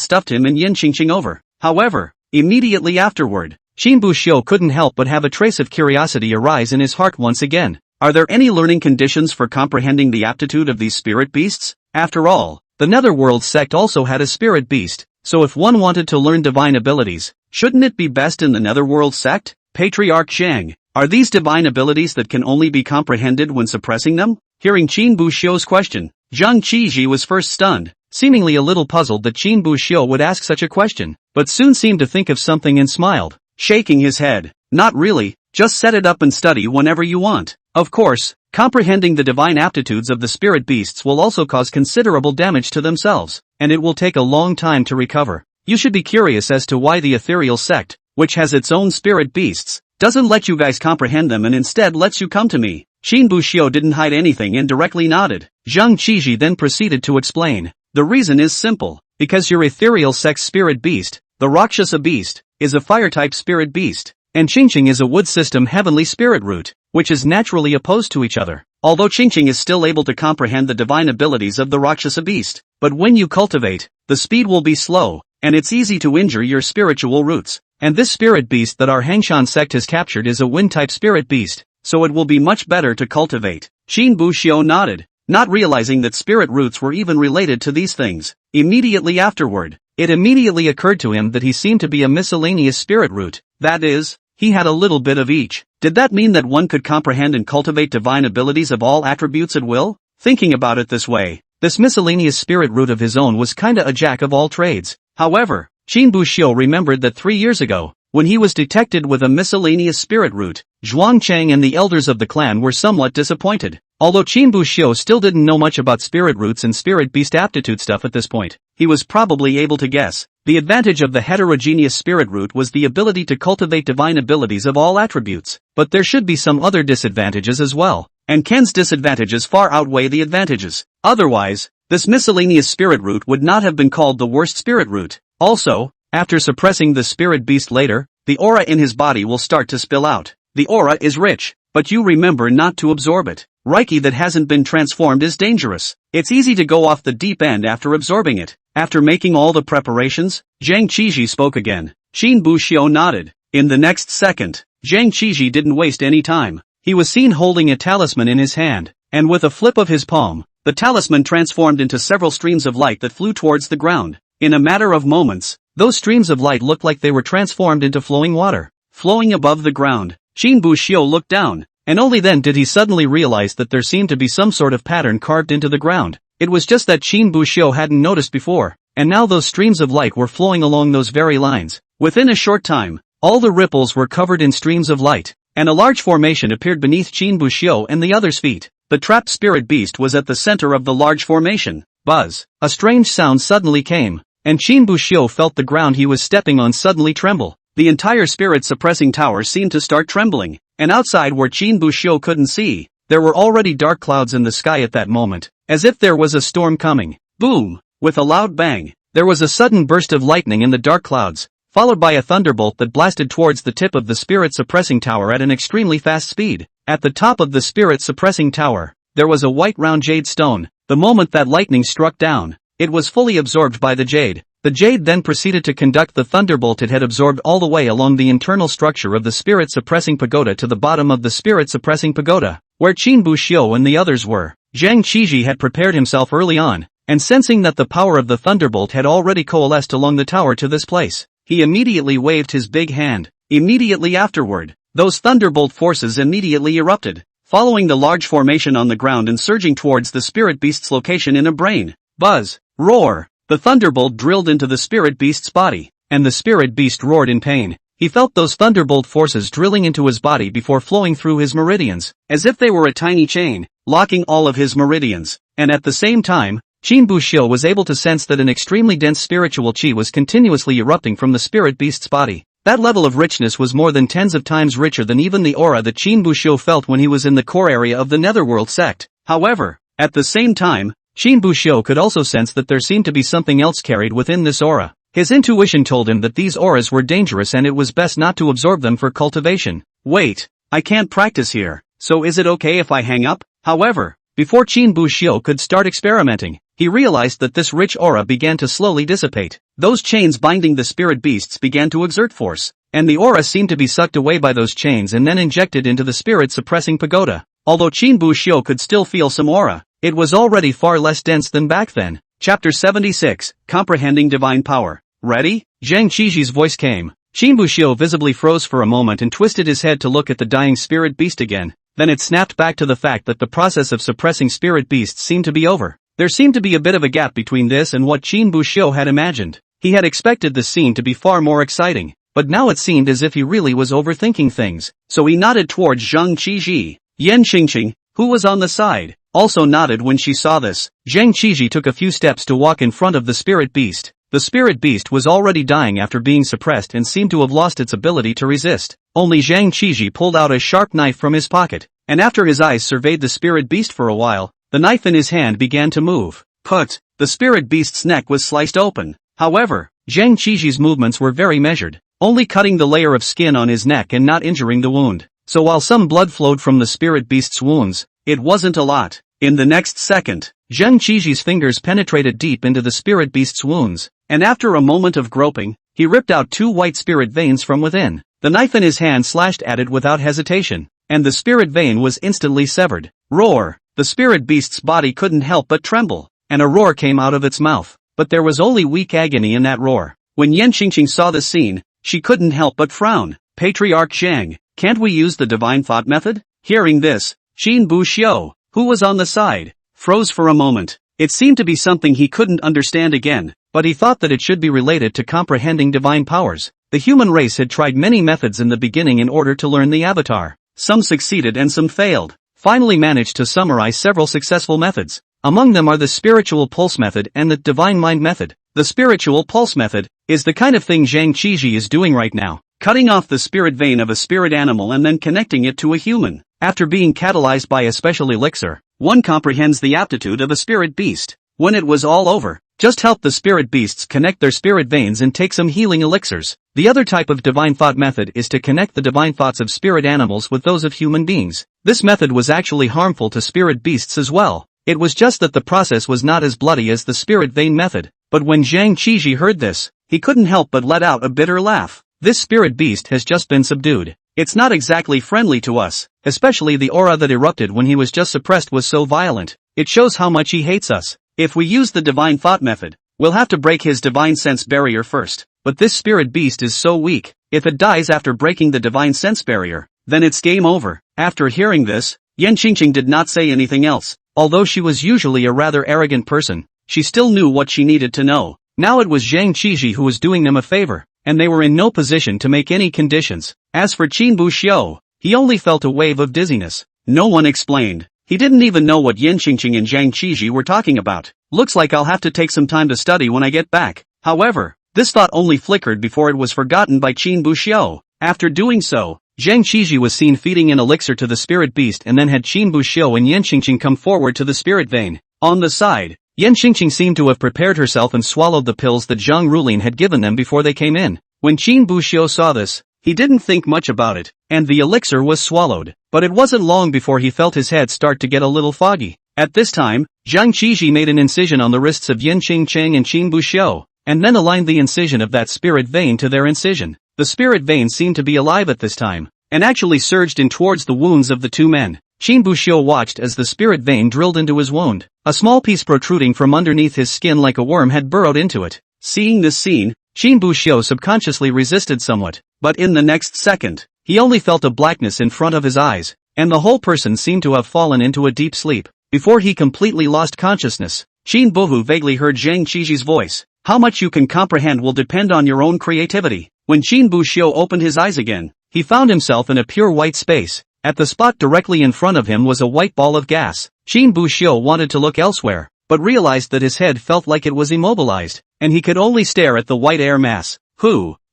stuffed him in Yin Qingqing over. However, immediately afterward, Qin Bu Xiu couldn't help but have a trace of curiosity arise in his heart once again. Are there any learning conditions for comprehending the aptitude of these spirit beasts? After all, the Netherworld sect also had a spirit beast, so if one wanted to learn divine abilities, shouldn't it be best in the Netherworld sect? Patriarch Zhang, are these divine abilities that can only be comprehended when suppressing them? Hearing Qin Bu Xiu's question, Zhang Qiji was first stunned, seemingly a little puzzled that Qin Bu Xiu would ask such a question, but soon seemed to think of something and smiled, shaking his head. Not really, just set it up and study whenever you want. Of course, comprehending the divine aptitudes of the spirit beasts will also cause considerable damage to themselves, and it will take a long time to recover. You should be curious as to why the ethereal sect, which has its own spirit beasts, doesn't let you guys comprehend them and instead lets you come to me. Qin Bu Xiu didn't hide anything and directly nodded. Zhang Qiji then proceeded to explain. The reason is simple. Because your ethereal sect's spirit beast, the Rakshasa beast, is a fire-type spirit beast, and Qingqing is a wood system heavenly spirit root, which is naturally opposed to each other. Although Qingqing is still able to comprehend the divine abilities of the Rakshasa beast, but when you cultivate, the speed will be slow, and it's easy to injure your spiritual roots. And this spirit beast that our Hangshan sect has captured is a wind-type spirit beast, so it will be much better to cultivate. Qin Bu Xiu nodded, not realizing that spirit roots were even related to these things. Immediately afterward, it immediately occurred to him that he seemed to be a miscellaneous spirit root. That is, he had a little bit of each. Did that mean that one could comprehend and cultivate divine abilities of all attributes at will? Thinking about it this way, this miscellaneous spirit root of his own was kinda a jack of all trades. However, Qin Bu Xiu remembered that 3 years ago, when he was detected with a miscellaneous spirit root, Zhuang Cheng and the elders of the clan were somewhat disappointed. Although Qin Bu Xiu still didn't know much about spirit roots and spirit beast aptitude stuff at this point, he was probably able to guess. The advantage of the heterogeneous spirit root was the ability to cultivate divine abilities of all attributes. But there should be some other disadvantages as well, and Ken's disadvantages far outweigh the advantages. Otherwise, this miscellaneous spirit root would not have been called the worst spirit root. Also, after suppressing the spirit beast later, the aura in his body will start to spill out. The aura is rich, but you remember not to absorb it. Reiki that hasn't been transformed is dangerous. It's easy to go off the deep end after absorbing it. After making all the preparations, Zhang Qiji spoke again. Qin Bu Xiu nodded. In the next second, Zhang Qiji didn't waste any time. He was seen holding a talisman in his hand, and with a flip of his palm, the talisman transformed into several streams of light that flew towards the ground. In a matter of moments, those streams of light looked like they were transformed into flowing water, flowing above the ground. Qin Bu Xiu looked down, and only then did he suddenly realize that there seemed to be some sort of pattern carved into the ground. It was just that Qin Bu Xiu hadn't noticed before, and now those streams of light were flowing along those very lines. Within a short time, all the ripples were covered in streams of light, and a large formation appeared beneath Qin Bu Xiu and the others' feet. The trapped spirit beast was at the center of the large formation. Buzz! A strange sound suddenly came, and Qin Bu Xiu felt the ground he was stepping on suddenly tremble. The entire spirit-suppressing tower seemed to start trembling, and outside where Qin Bu Xiu couldn't see, there were already dark clouds in the sky at that moment, as if there was a storm coming. Boom! With a loud bang, there was a sudden burst of lightning in the dark clouds, followed by a thunderbolt that blasted towards the tip of the spirit-suppressing tower at an extremely fast speed. At the top of the spirit-suppressing tower, there was a white round jade stone. The moment that lightning struck down, it was fully absorbed by the jade. The jade then proceeded to conduct the thunderbolt it had absorbed all the way along the internal structure of the spirit-suppressing pagoda to the bottom of the spirit-suppressing pagoda, where Qin Bu Xiu and the others were. Zhang Qiji had prepared himself early on, and sensing that the power of the thunderbolt had already coalesced along the tower to this place, he immediately waved his big hand. Immediately afterward, those thunderbolt forces immediately erupted. following the large formation on the ground and surging towards the spirit beast's location in a brain. Buzz. Roar. The thunderbolt drilled into the spirit beast's body, and the spirit beast roared in pain. He felt those thunderbolt forces drilling into his body before flowing through his meridians, as if they were a tiny chain, locking all of his meridians. And at the same time, Qin Buxiu was able to sense that an extremely dense spiritual qi was continuously erupting from the spirit beast's body. That level of richness was more than tens of times richer than even the aura that Qin Buxiu felt when he was in the core area of the Netherworld sect. However, at the same time, Qin Buxiu could also sense that there seemed to be something else carried within this aura. His intuition told him that these auras were dangerous and it was best not to absorb them for cultivation. Wait, I can't practice here, so is it okay if I hang up? However, before Qin Buxiu could start experimenting, he realized that this rich aura began to slowly dissipate. Those chains binding the spirit beasts began to exert force, and the aura seemed to be sucked away by those chains and then injected into the spirit-suppressing pagoda. Although Qin Buxiu could still feel some aura, it was already far less dense than back then. Chapter 76, Comprehending Divine Power. Ready? Zhang Qiji's voice came. Qin Buxiu visibly froze for a moment and twisted his head to look at the dying spirit beast again. Then it snapped back to the fact that the process of suppressing spirit beasts seemed to be over. There seemed to be a bit of a gap between this and what Qin Buxiu had imagined. He had expected the scene to be far more exciting, but now it seemed as if he really was overthinking things. So he nodded towards Zhang Qiji. Yan Qingqing, who was on the side, also nodded when she saw this. Zhang Qiji took a few steps to walk in front of the spirit beast. The spirit beast was already dying after being suppressed and seemed to have lost its ability to resist. Only Zhang Qiji pulled out a sharp knife from his pocket, and after his eyes surveyed the spirit beast for a while, the knife in his hand began to move. The spirit beast's neck was sliced open. However, Zhang Qiji's movements were very measured, only cutting the layer of skin on his neck and not injuring the wound. So while some blood flowed from the spirit beast's wounds, it wasn't a lot. In the next second, Zhang Qiji's fingers penetrated deep into the spirit beast's wounds, and after a moment of groping, he ripped out 2 white spirit veins from within. The knife in his hand slashed at it without hesitation, and the spirit vein was instantly severed. Roar! The spirit beast's body couldn't help but tremble, and a roar came out of its mouth. But there was only weak agony in that roar. When Yan Qingqing saw the scene, she couldn't help but frown. Patriarch Zhang, can't we use the divine thought method? Hearing this, Qin Buxiu, who was on the side, froze for a moment. It seemed to be something he couldn't understand again, but he thought that it should be related to comprehending divine powers. The human race had tried many methods in the beginning in order to learn the avatar. Some succeeded and some failed. Finally managed to summarize several successful methods. Among them are the spiritual pulse method and the divine mind method. The spiritual pulse method is the kind of thing Zhang Qiji is doing right now, cutting off the spirit vein of a spirit animal and then connecting it to a human. After being catalyzed by a special elixir, one comprehends the aptitude of a spirit beast. When it was all over, just help the spirit beasts connect their spirit veins and take some healing elixirs. The other type of divine thought method is to connect the divine thoughts of spirit animals with those of human beings. This method was actually harmful to spirit beasts as well. It was just that the process was not as bloody as the spirit vein method. But when Zhang Qiji heard this, he couldn't help but let out a bitter laugh. This spirit beast has just been subdued. It's not exactly friendly to us, especially the aura that erupted when he was just suppressed was so violent. It shows how much he hates us. If we use the divine thought method, we'll have to break his divine sense barrier first. But this spirit beast is so weak, if it dies after breaking the divine sense barrier, then it's game over. After hearing this, Yan Qingqing did not say anything else. Although she was usually a rather arrogant person, she still knew what she needed to know. Now it was Zhang Qiji who was doing them a favor, and they were in no position to make any conditions. As for Qin Buxiu, he only felt a wave of dizziness. No one explained. He didn't even know what Yan Qingqing and Zhang Qiji were talking about. Looks like I'll have to take some time to study when I get back. However, this thought only flickered before it was forgotten by Qin Buxiu. After doing so, Zhang Qiji was seen feeding an elixir to the spirit beast and then had Qin Buxiu and Yan Qingqing come forward to the spirit vein. On the side, Yan Qingqing seemed to have prepared herself and swallowed the pills that Zhang Rulin had given them before they came in. When Qin Buxiu saw this, he didn't think much about it, and the elixir was swallowed. But it wasn't long before he felt his head start to get a little foggy. At this time, Zhang Qiji made an incision on the wrists of Yan Qingqing and Qin Buxiu, and then aligned the incision of that spirit vein to their incision. The spirit vein seemed to be alive at this time, and actually surged in towards the wounds of the two men. Qin Buxiu watched as the spirit vein drilled into his wound. A small piece protruding from underneath his skin like a worm had burrowed into it. Seeing this scene, Qin Buxiu subconsciously resisted somewhat, but in the next second, he only felt a blackness in front of his eyes. and the whole person seemed to have fallen into a deep sleep. Before he completely lost consciousness, Qin Buhu vaguely heard Zhang Qiji's voice. How much you can comprehend will depend on your own creativity. When Qin Buxiu opened his eyes again, he found himself in a pure white space. At the spot directly in front of him was a white ball of gas. Qin Buxiu wanted to look elsewhere, but realized that his head felt like it was immobilized, and he could only stare at the white air mass.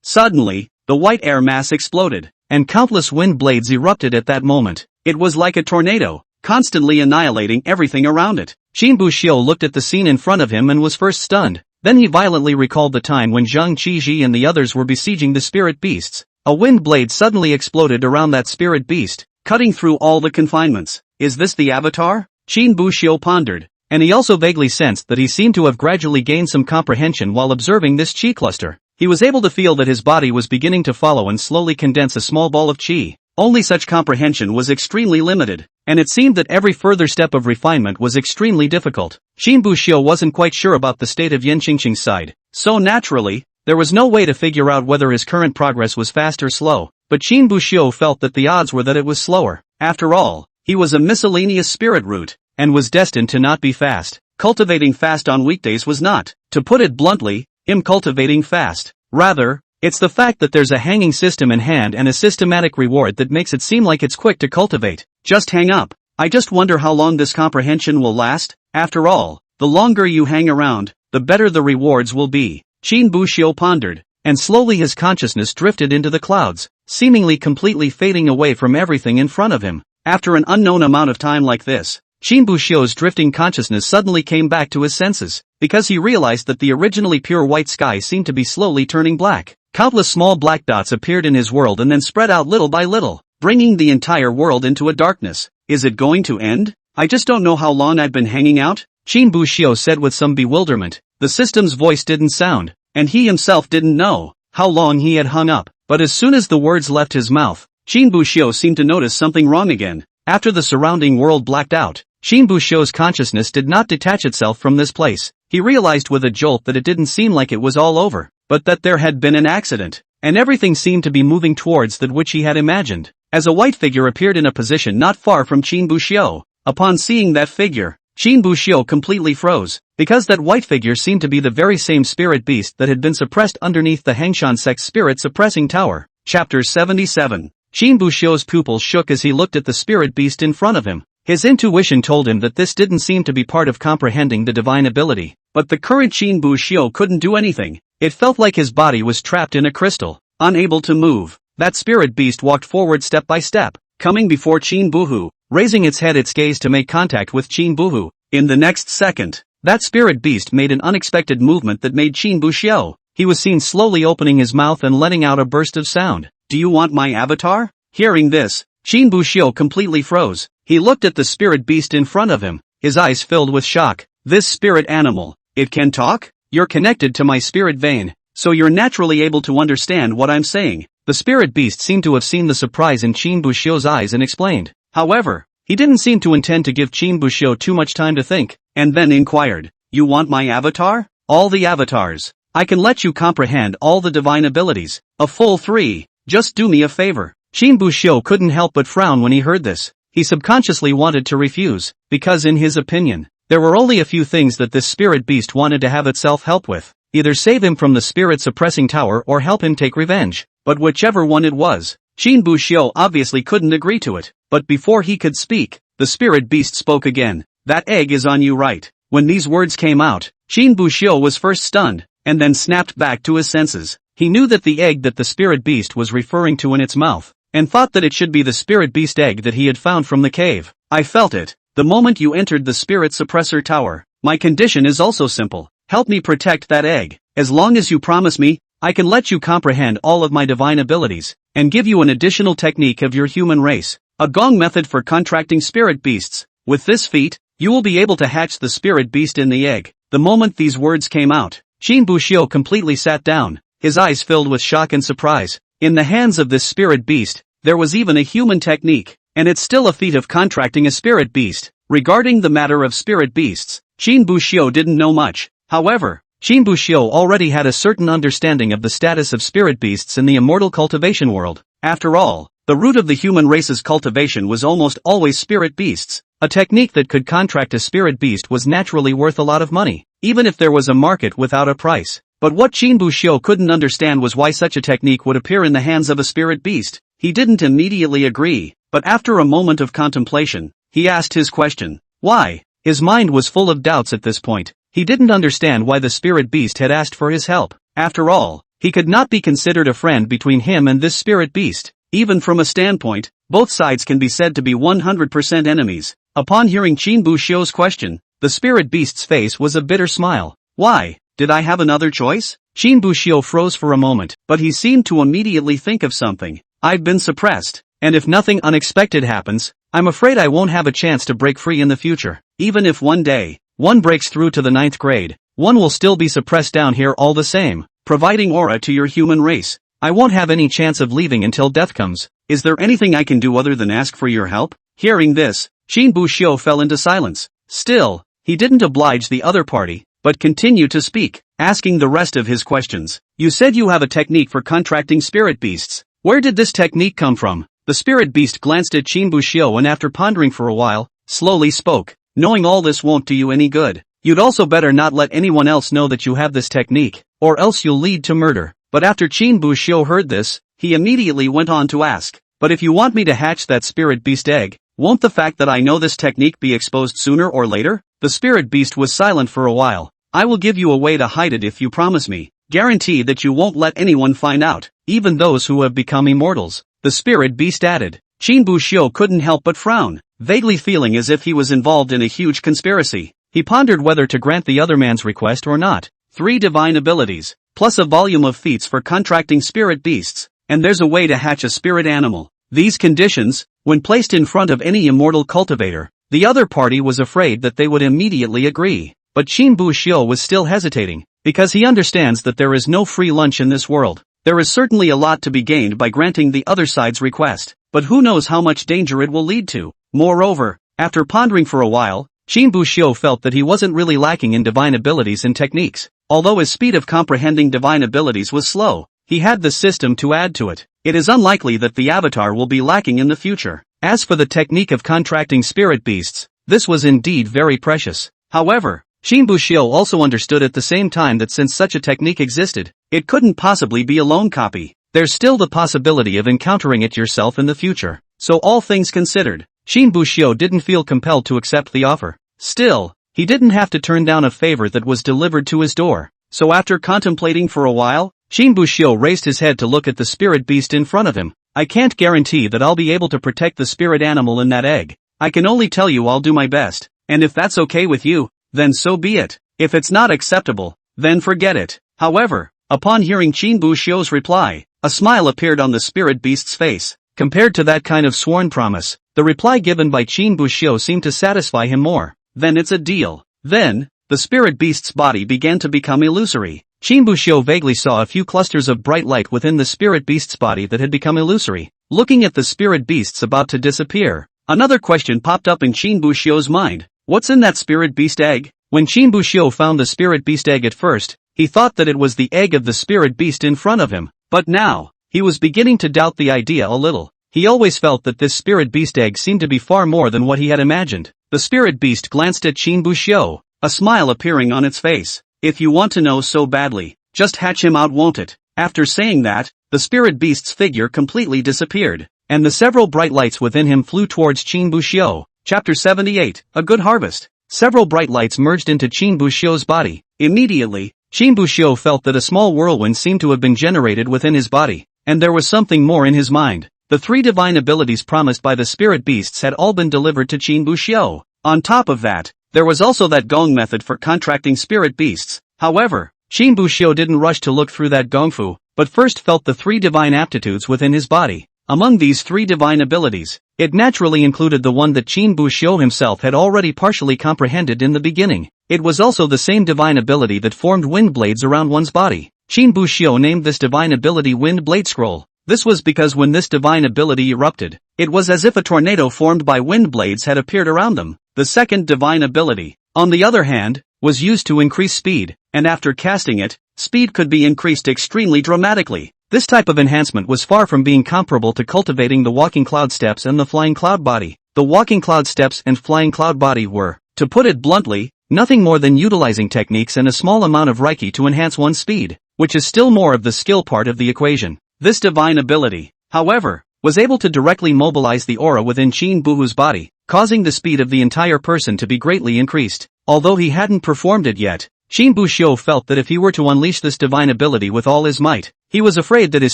Suddenly, the white air mass exploded, and countless wind blades erupted at that moment. It was like a tornado, constantly annihilating everything around it. Qin Buxiu looked at the scene in front of him and was first stunned. Then he violently recalled the time when Zhang Qiji and the others were besieging the spirit beasts. A wind blade suddenly exploded around that spirit beast, cutting through all the confinements. Is this the avatar? Qin Buxiu pondered, and he also vaguely sensed that he seemed to have gradually gained some comprehension while observing this qi cluster. He was able to feel that his body was beginning to follow and slowly condense a small ball of qi. Only such comprehension was extremely limited, and it seemed that every further step of refinement was extremely difficult. Qin Buxiu wasn't quite sure about the state of Yan Qingqing's side, so naturally, there was no way to figure out whether his current progress was fast or slow, but Qin Buxiu felt that the odds were that it was slower. After all, he was a miscellaneous spirit root, and was destined to not be fast. Cultivating fast on weekdays was not, to put it bluntly, cultivating fast. Rather, it's the fact that there's a hanging system in hand and a systematic reward that makes it seem like it's quick to cultivate. Just hang up. I just wonder how long this comprehension will last. After all, the longer you hang around, the better the rewards will be. Qin Buxiu pondered, and slowly his consciousness drifted into the clouds, seemingly completely fading away from everything in front of him. After an unknown amount of time like this, Qin Buxiu's drifting consciousness suddenly came back to his senses, because he realized that the originally pure white sky seemed to be slowly turning black. Countless small black dots appeared in his world and then spread out little by little, bringing the entire world into a darkness. Is it going to end? I just don't know how long I've been hanging out, Qin Buxiu said with some bewilderment. The system's voice didn't sound, and he himself didn't know how long he had hung up. But as soon as the words left his mouth, Qin Buxiu seemed to notice something wrong again. After the surrounding world blacked out, Qin Buxiu's consciousness did not detach itself from this place. He realized with a jolt that it didn't seem like it was all over, but that there had been an accident, and everything seemed to be moving towards that which he had imagined. As a white figure appeared in a position not far from Qin Buxiu, upon seeing that figure, Qin Buxiu completely froze, because that white figure seemed to be the very same spirit beast that had been suppressed underneath the Hengshan sect's spirit suppressing tower. Chapter 77. Qin Buxiu's pupils shook as he looked at the spirit beast in front of him. His intuition told him that this didn't seem to be part of comprehending the divine ability, but the current Qin Buxiu couldn't do anything. It felt like his body was trapped in a crystal, unable to move. That spirit beast walked forward step by step, coming before Qin Buhu, raising its head, its gaze to make contact with Qin Buhu. In the next second, that spirit beast made an unexpected movement that made Qin Buxiu. He was seen slowly opening his mouth and letting out a burst of sound. Do you want my avatar? Hearing this, Qin Buxiu completely froze. He looked at the spirit beast in front of him, his eyes filled with shock. This spirit animal, it can talk? You're connected to my spirit vein, so you're naturally able to understand what I'm saying. The spirit beast seemed to have seen the surprise in Qin Buxiu's eyes and explained. However, he didn't seem to intend to give Qin Buxiu too much time to think, and then inquired, you want my avatar? All the avatars. I can let you comprehend all the divine abilities, a full 3, just do me a favor. Qin Buxiu couldn't help but frown when he heard this. He subconsciously wanted to refuse, because in his opinion, there were only a few things that this spirit beast wanted to have itself help with, either save him from the spirit suppressing tower or help him take revenge. But whichever one it was, Qin Buxiu obviously couldn't agree to it. But before he could speak, the spirit beast spoke again. That egg is on you, right? When these words came out, Qin Buxiu was first stunned, and then snapped back to his senses. He knew that the egg that the spirit beast was referring to in its mouth, and thought that it should be the spirit beast egg that he had found from the cave. I felt it, the moment you entered the spirit suppressor tower. My condition is also simple. Help me protect that egg. As long as you promise me, I can let you comprehend all of my divine abilities, and give you an additional technique of your human race. A gong method for contracting spirit beasts. With this feat, you will be able to hatch the spirit beast in the egg. The moment these words came out, Qin Buxiu completely sat down, his eyes filled with shock and surprise. In the hands of this spirit beast, there was even a human technique, and it's still a feat of contracting a spirit beast. Regarding the matter of spirit beasts, Qin Buxiu didn't know much. However, Qin Buxiu already had a certain understanding of the status of spirit beasts in the immortal cultivation world. After all, The root of the human race's cultivation was almost always spirit beasts. A technique that could contract a spirit beast was naturally worth a lot of money, even if there was a market without a price. But what Qin Buxiu couldn't understand was why such a technique would appear in the hands of a spirit beast. He didn't immediately agree, but after a moment of contemplation, he asked his question. Why? His mind was full of doubts at this point. He didn't understand why the spirit beast had asked for his help. After all, he could not be considered a friend between him and this spirit beast. Even from a standpoint, both sides can be said to be 100% enemies. Upon hearing Qin Buxiu's question, the spirit beast's face was a bitter smile. Why? Did I have another choice? Qin Buxiu froze for a moment, but he seemed to immediately think of something. I've been suppressed, and if nothing unexpected happens, I'm afraid I won't have a chance to break free in the future. Even if one day, one breaks through to the 9th grade, one will still be suppressed down here all the same, providing aura to your human race. I won't have any chance of leaving until death comes. Is there anything I can do other than ask for your help? Hearing this, Qin Buxiu fell into silence. Still, he didn't oblige the other party, but continued to speak, asking the rest of his questions. You said you have a technique for contracting spirit beasts. Where did this technique come from? The spirit beast glanced at Qin Buxiu and after pondering for a while, slowly spoke. Knowing all this won't do you any good. You'd also better not let anyone else know that you have this technique, or else you'll lead to murder. But after Qin Buxiu heard this, he immediately went on to ask, but if you want me to hatch that spirit beast egg, won't the fact that I know this technique be exposed sooner or later? The spirit beast was silent for a while. I will give you a way to hide it if you promise me. Guarantee that you won't let anyone find out, even those who have become immortals. The spirit beast added. Qin Buxiu couldn't help but frown, vaguely feeling as if he was involved in a huge conspiracy. He pondered whether to grant the other man's request or not. 3 divine abilities, plus a volume of feats for contracting spirit beasts, and there's a way to hatch a spirit animal. These conditions, when placed in front of any immortal cultivator, the other party was afraid that they would immediately agree. But Qin Buxiu was still hesitating, because he understands that there is no free lunch in this world. There is certainly a lot to be gained by granting the other side's request, but who knows how much danger it will lead to. Moreover, after pondering for a while, Qin Buxiu felt that he wasn't really lacking in divine abilities and techniques. Although his speed of comprehending divine abilities was slow, he had the system to add to it. It is unlikely that the avatar will be lacking in the future. As for the technique of contracting spirit beasts, this was indeed very precious. However, Qin Buxiu also understood at the same time that since such a technique existed, it couldn't possibly be a lone copy. There's still the possibility of encountering it yourself in the future. So all things considered, Qin Buxiu didn't feel compelled to accept the offer. Still, he didn't have to turn down a favor that was delivered to his door. So after contemplating for a while, Qin Buxiu raised his head to look at the spirit beast in front of him. I can't guarantee that I'll be able to protect the spirit animal in that egg. I can only tell you I'll do my best, and if that's okay with you, then so be it. If it's not acceptable, then forget it. However, upon hearing Qin Buxiu's reply, a smile appeared on the spirit beast's face. Compared to that kind of sworn promise, the reply given by Qin Buxiu seemed to satisfy him more. Then it's a deal. Then, the spirit beast's body began to become illusory. Qin Buxiu vaguely saw a few clusters of bright light within the spirit beast's body that had become illusory. Looking at the spirit beasts about to disappear, another question popped up in Qin Buxiu's mind. What's in that spirit beast egg? When Qin Buxiu found the spirit beast egg at first, he thought that it was the egg of the spirit beast in front of him. But now, he was beginning to doubt the idea a little. He always felt that this spirit beast egg seemed to be far more than what he had imagined. The spirit beast glanced at Qin Buxiu, a smile appearing on its face. If you want to know so badly, just hatch him out, won't it? After saying that, the spirit beast's figure completely disappeared, and the several bright lights within him flew towards Qin Buxiu. Chapter 78, A Good Harvest. Several bright lights merged into Qin Buxiu's body. Immediately, Qin Buxiu felt that a small whirlwind seemed to have been generated within his body, and there was something more in his mind. The 3 divine abilities promised by the spirit beasts had all been delivered to Qin Buxiu. On top of that, there was also that gong method for contracting spirit beasts. However, Qin Buxiu didn't rush to look through that gongfu, but first felt the 3 divine aptitudes within his body. Among these 3 divine abilities, it naturally included the one that Qin Buxiu himself had already partially comprehended in the beginning. It was also the same divine ability that formed wind blades around one's body. Qin Buxiu named this divine ability Wind Blade Scroll. This was because when this divine ability erupted, it was as if a tornado formed by wind blades had appeared around them. The second divine ability, on the other hand, was used to increase speed, and after casting it, speed could be increased extremely dramatically. This type of enhancement was far from being comparable to cultivating the walking cloud steps and the flying cloud body. The walking cloud steps and flying cloud body were, to put it bluntly, nothing more than utilizing techniques and a small amount of Reiki to enhance one's speed, which is still more of the skill part of the equation. This divine ability, however, was able to directly mobilize the aura within Qin Buhu's body, causing the speed of the entire person to be greatly increased. Although he hadn't performed it yet, Qin Buxiu felt that if he were to unleash this divine ability with all his might, he was afraid that his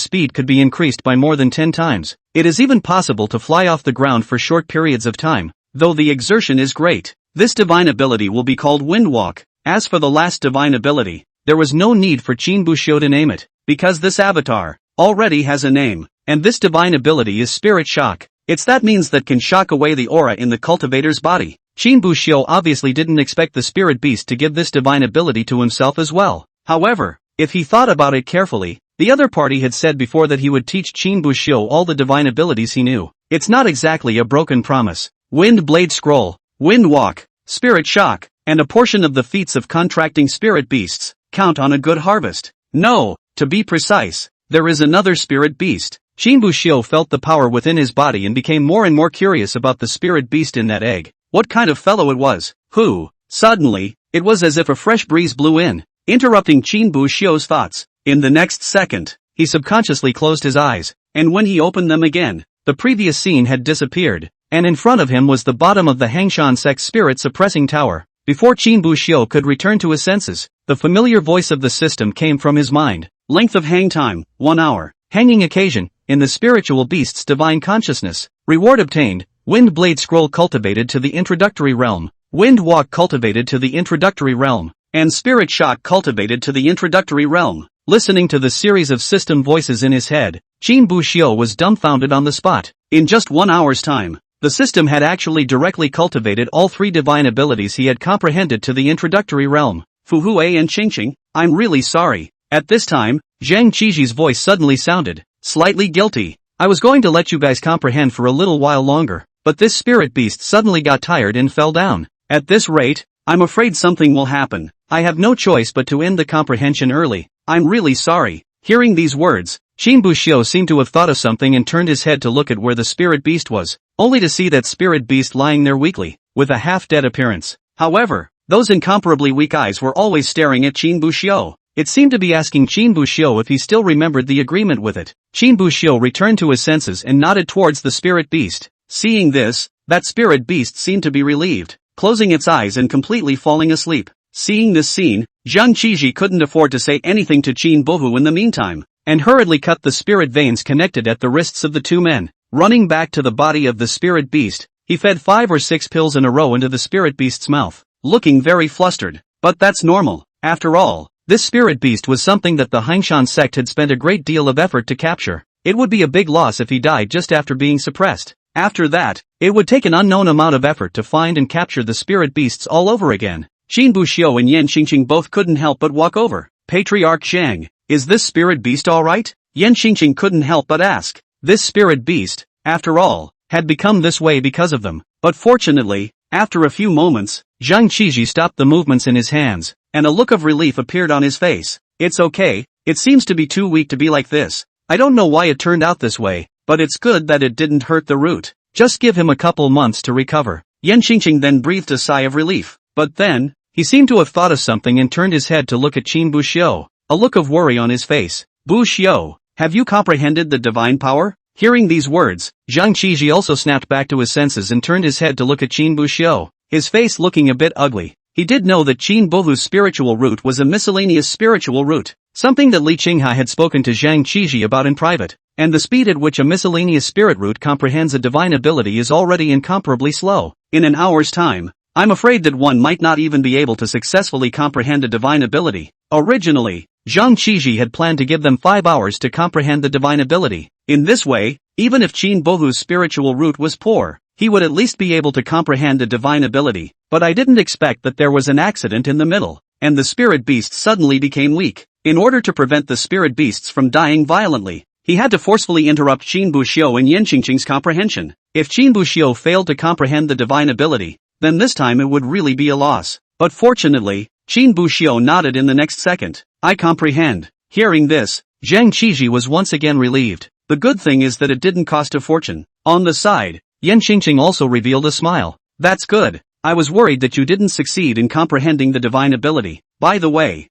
speed could be increased by more than 10 times. It is even possible to fly off the ground for short periods of time, though the exertion is great. This divine ability will be called Wind Walk. As for the last divine ability, there was no need for Qin Buxiu to name it, because this avatar already has a name, and this divine ability is Spirit Shock. It's that means that can shock away the aura in the cultivator's body. Qin Buxiu obviously didn't expect the spirit beast to give this divine ability to himself as well. However, if he thought about it carefully, the other party had said before that he would teach Qin Buxiu all the divine abilities he knew. It's not exactly a broken promise. Wind Blade Scroll, Wind Walk, Spirit Shock, and a portion of the feats of contracting spirit beasts count on a good harvest. No, to be precise, there is another spirit beast. Qin Buxiu felt the power within his body and became more and more curious about the spirit beast in that egg. What kind of fellow it was? Who? Suddenly, it was as if a fresh breeze blew in, interrupting Qin Buxiu's thoughts. In the next second, he subconsciously closed his eyes, and when he opened them again, the previous scene had disappeared, and in front of him was the bottom of the Hangshan Sect Spirit Suppressing Tower. Before Qin Buxiu could return to his senses, the familiar voice of the system came from his mind. Length of hang time, 1 hour. Hanging occasion, in the spiritual beast's divine consciousness. Reward obtained, Wind Blade Scroll cultivated to the introductory realm, Wind Walk cultivated to the introductory realm, and Spirit Shock cultivated to the introductory realm. Listening to the series of system voices in his head, Qin Buxiu was dumbfounded on the spot. In just 1 hour's time, the system had actually directly cultivated all 3 divine abilities he had comprehended to the introductory realm. Fu Hui and Qingqing, I'm really sorry. At this time, Zhang Qiji's voice suddenly sounded slightly guilty. I was going to let you guys comprehend for a little while longer, but this spirit beast suddenly got tired and fell down. At this rate, I'm afraid something will happen. I have no choice but to end the comprehension early. I'm really sorry. Hearing these words, Qin Buxiu seemed to have thought of something and turned his head to look at where the spirit beast was, only to see that spirit beast lying there weakly, with a half-dead appearance. However, those incomparably weak eyes were always staring at Qin Buxiu. It seemed to be asking Qin Buxiu if he still remembered the agreement with it. Qin Buxiu returned to his senses and nodded towards the spirit beast. Seeing this, that spirit beast seemed to be relieved, closing its eyes and completely falling asleep. Seeing this scene, Zhang Qiji couldn't afford to say anything to Qin Buhu in the meantime, and hurriedly cut the spirit veins connected at the wrists of the 2 men. Running back to the body of the spirit beast, he fed 5 or 6 pills in a row into the spirit beast's mouth, looking very flustered. But that's normal. After all, this spirit beast was something that the Hangshan sect had spent a great deal of effort to capture. It would be a big loss if he died just after being suppressed. After that, it would take an unknown amount of effort to find and capture the spirit beasts all over again. Qin Buxiu and Yan Qingqing both couldn't help but walk over. Patriarch Zhang, is this spirit beast alright? Yan Qingqing couldn't help but ask. This spirit beast, after all, had become this way because of them. But fortunately, after a few moments, Zhang Qiji stopped the movements in his hands, and a look of relief appeared on his face. It's okay, it seems to be too weak to be like this. I don't know why it turned out this way, but it's good that it didn't hurt the root. Just give him a couple months to recover. Yan Qingqing then breathed a sigh of relief. But then, he seemed to have thought of something and turned his head to look at Qin Buxiu, a look of worry on his face. Buxiu, have you comprehended the divine power? Hearing these words, Zhang Qiji also snapped back to his senses and turned his head to look at Qin Buxiu, his face looking a bit ugly. He did know that Qin Buhu's spiritual root was a miscellaneous spiritual root, something that Li Qinghai had spoken to Zhang Qiji about in private, and the speed at which a miscellaneous spirit root comprehends a divine ability is already incomparably slow. In an hour's time, I'm afraid that one might not even be able to successfully comprehend a divine ability. Originally, Zhang Qiji had planned to give them 5 hours to comprehend the divine ability. In this way, even if Qin Buhu's spiritual root was poor, he would at least be able to comprehend a divine ability. But I didn't expect that there was an accident in the middle, and the spirit beast suddenly became weak. In order to prevent the spirit beasts from dying violently, he had to forcefully interrupt Qin Buxiu and Yan Qingqing's comprehension. If Qin Buxiu failed to comprehend the divine ability, then this time it would really be a loss. But fortunately, Qin Buxiu nodded in the next second. I comprehend. Hearing this, Zhang Qiji was once again relieved. The good thing is that it didn't cost a fortune. On the side, Yan Qingqing also revealed a smile. That's good. I was worried that you didn't succeed in comprehending the divine ability. By the way,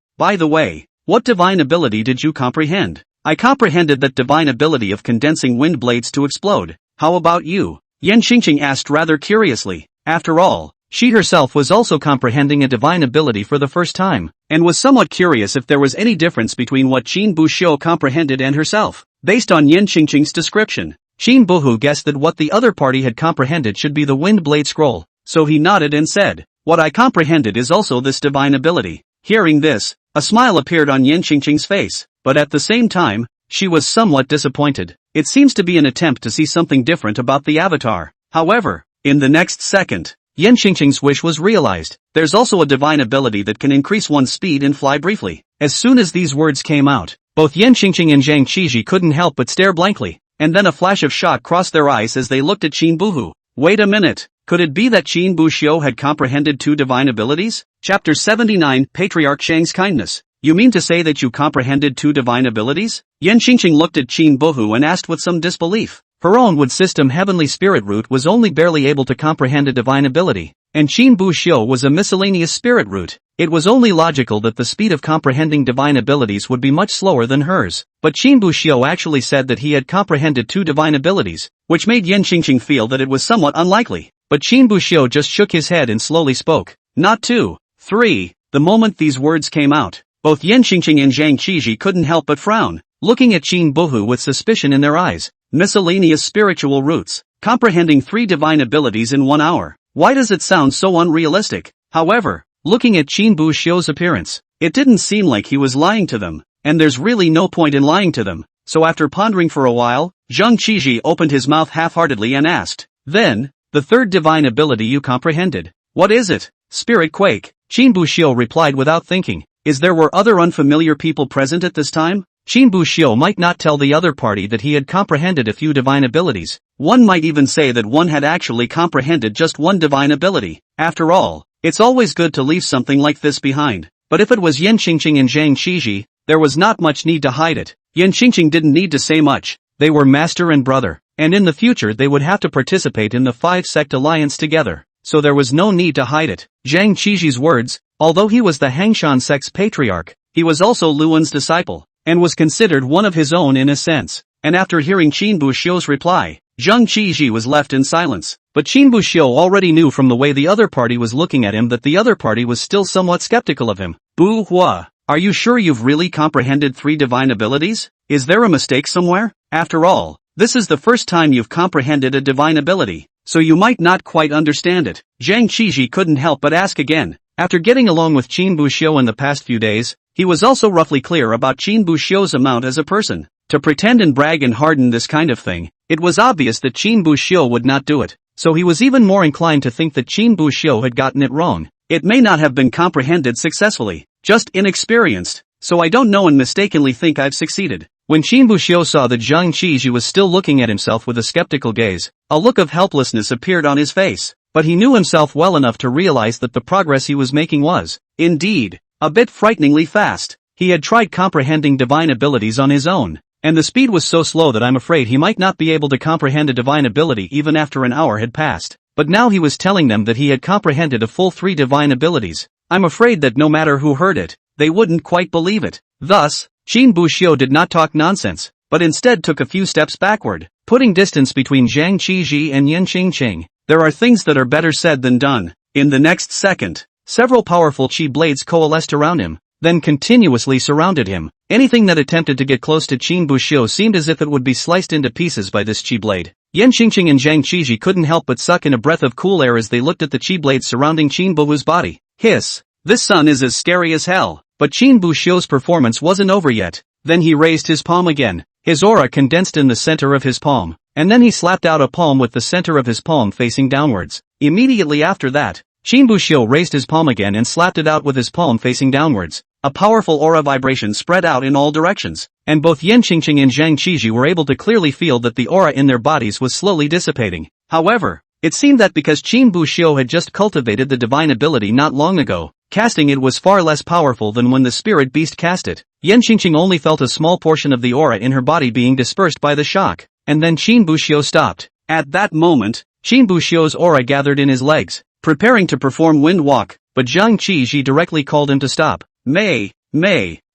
what divine ability did you comprehend? I comprehended that divine ability of condensing wind blades to explode. How about you? Yan Qingqing asked rather curiously. After all, she herself was also comprehending a divine ability for the first time, and was somewhat curious if there was any difference between what Qin Buxiu comprehended and herself. Based on Yan Qingqing's description, Qin Buhu guessed that what the other party had comprehended should be the wind blade scroll, so he nodded and said, "What I comprehended is also this divine ability." Hearing this, a smile appeared on Yan Qingqing's face, but at the same time, she was somewhat disappointed. It seems to be an attempt to see something different about the avatar. However, in the next second, Yan Qingqing's wish was realized. There's also a divine ability that can increase one's speed and fly briefly. As soon as these words came out, both Yan Qingqing and Zhang Qiji couldn't help but stare blankly, and then a flash of shock crossed their eyes as they looked at Qin Buhu. Wait a minute, could it be that Qin Buxiu had comprehended two divine abilities? Chapter 79, Patriarch Shang's Kindness. You mean to say that you comprehended two divine abilities? Yan Qingqing looked at Qin Buhu and asked with some disbelief. Her own wood system heavenly spirit root was only barely able to comprehend a divine ability, and Qin Buxiu was a miscellaneous spirit root. It was only logical that the speed of comprehending divine abilities would be much slower than hers. But Qin Buxiu actually said that he had comprehended two divine abilities, which made Yan Qingqing feel that it was somewhat unlikely. But Qin Buxiu just shook his head and slowly spoke. Not two, three. The moment these words came out, both Yan Qingqing and Zhang Qiji couldn't help but frown, looking at Qin Buhu with suspicion in their eyes. Miscellaneous spiritual roots, comprehending three divine abilities in 1 hour. Why does it sound so unrealistic? However, looking at Qin Buxiu's appearance, it didn't seem like he was lying to them, and there's really no point in lying to them. So after pondering for a while, Zhang Qiji opened his mouth half-heartedly and asked, "Then, the third divine ability you comprehended. What is it?" "Spirit quake," Qin Buxiu replied without thinking. "Is there were other unfamiliar people present at this time?" Qin Buxiu might not tell the other party that he had comprehended a few divine abilities. One might even say that one had actually comprehended just one divine ability. After all, it's always good to leave something like this behind. But if it was Yan Qingqing and Zhang Qiji, there was not much need to hide it. Yan Qingqing didn't need to say much. They were master and brother, and in the future they would have to participate in the 5-sect alliance together, so there was no need to hide it. Zhang Qiji's words, although he was the Hangshan sect's patriarch, he was also Luan's disciple, and was considered one of his own in a sense. And after hearing Qin Buxiu's reply, Zhang Qiji was left in silence. But Qin Buxiu already knew from the way the other party was looking at him that the other party was still somewhat skeptical of him. "Bu Hua, are you sure you've really comprehended three divine abilities? Is there a mistake somewhere? After all, this is the first time you've comprehended a divine ability, so you might not quite understand it." Zhang Qiji couldn't help but ask again. After getting along with Qin Buxiu in the past few days, he was also roughly clear about Qin Buxiu's amount as a person. To pretend and brag and harden this kind of thing, it was obvious that Qin Buxiu would not do it, so he was even more inclined to think that Qin Buxiu had gotten it wrong. It may not have been comprehended successfully, just inexperienced, so I don't know and mistakenly think I've succeeded. When Qin Buxiu saw that Zhang Qiji was still looking at himself with a skeptical gaze, a look of helplessness appeared on his face, but he knew himself well enough to realize that the progress he was making was, indeed, a bit frighteningly fast. He had tried comprehending divine abilities on his own, and the speed was so slow that I'm afraid he might not be able to comprehend a divine ability even after an hour had passed. But now he was telling them that he had comprehended a full 3 divine abilities. I'm afraid that no matter who heard it, they wouldn't quite believe it. Thus, Qin Buxiu did not talk nonsense, but instead took a few steps backward, putting distance between Zhang Qiji and Yan Qingqing. There are things that are better said than done. In the next second, several powerful chi blades coalesced around him, then continuously surrounded him. Anything that attempted to get close to Qin Buxiu seemed as if it would be sliced into pieces by this chi blade. Yan Qingqing and Zhang Qiji couldn't help but suck in a breath of cool air as they looked at the chi blades surrounding Qin Buhu's body. Hiss! This sun is as scary as hell. But Qin Buxiu's performance wasn't over yet. Then he raised his palm again. His aura condensed in the center of his palm, and then he slapped out a palm with the center of his palm facing downwards. Immediately after that, Qin Buxiu raised his palm again and slapped it out with his palm facing downwards. A powerful aura vibration spread out in all directions, and both Yan Qingqing and Zhang Qiji were able to clearly feel that the aura in their bodies was slowly dissipating. However, it seemed that because Qin Buxiu had just cultivated the divine ability not long ago, casting it was far less powerful than when the spirit beast cast it. Yan Qingqing only felt a small portion of the aura in her body being dispersed by the shock, and then Qin Buxiu stopped. At that moment, Qin Buxiu's aura gathered in his legs, preparing to perform wind walk, but Zhang Qizhi directly called him to stop. Mei,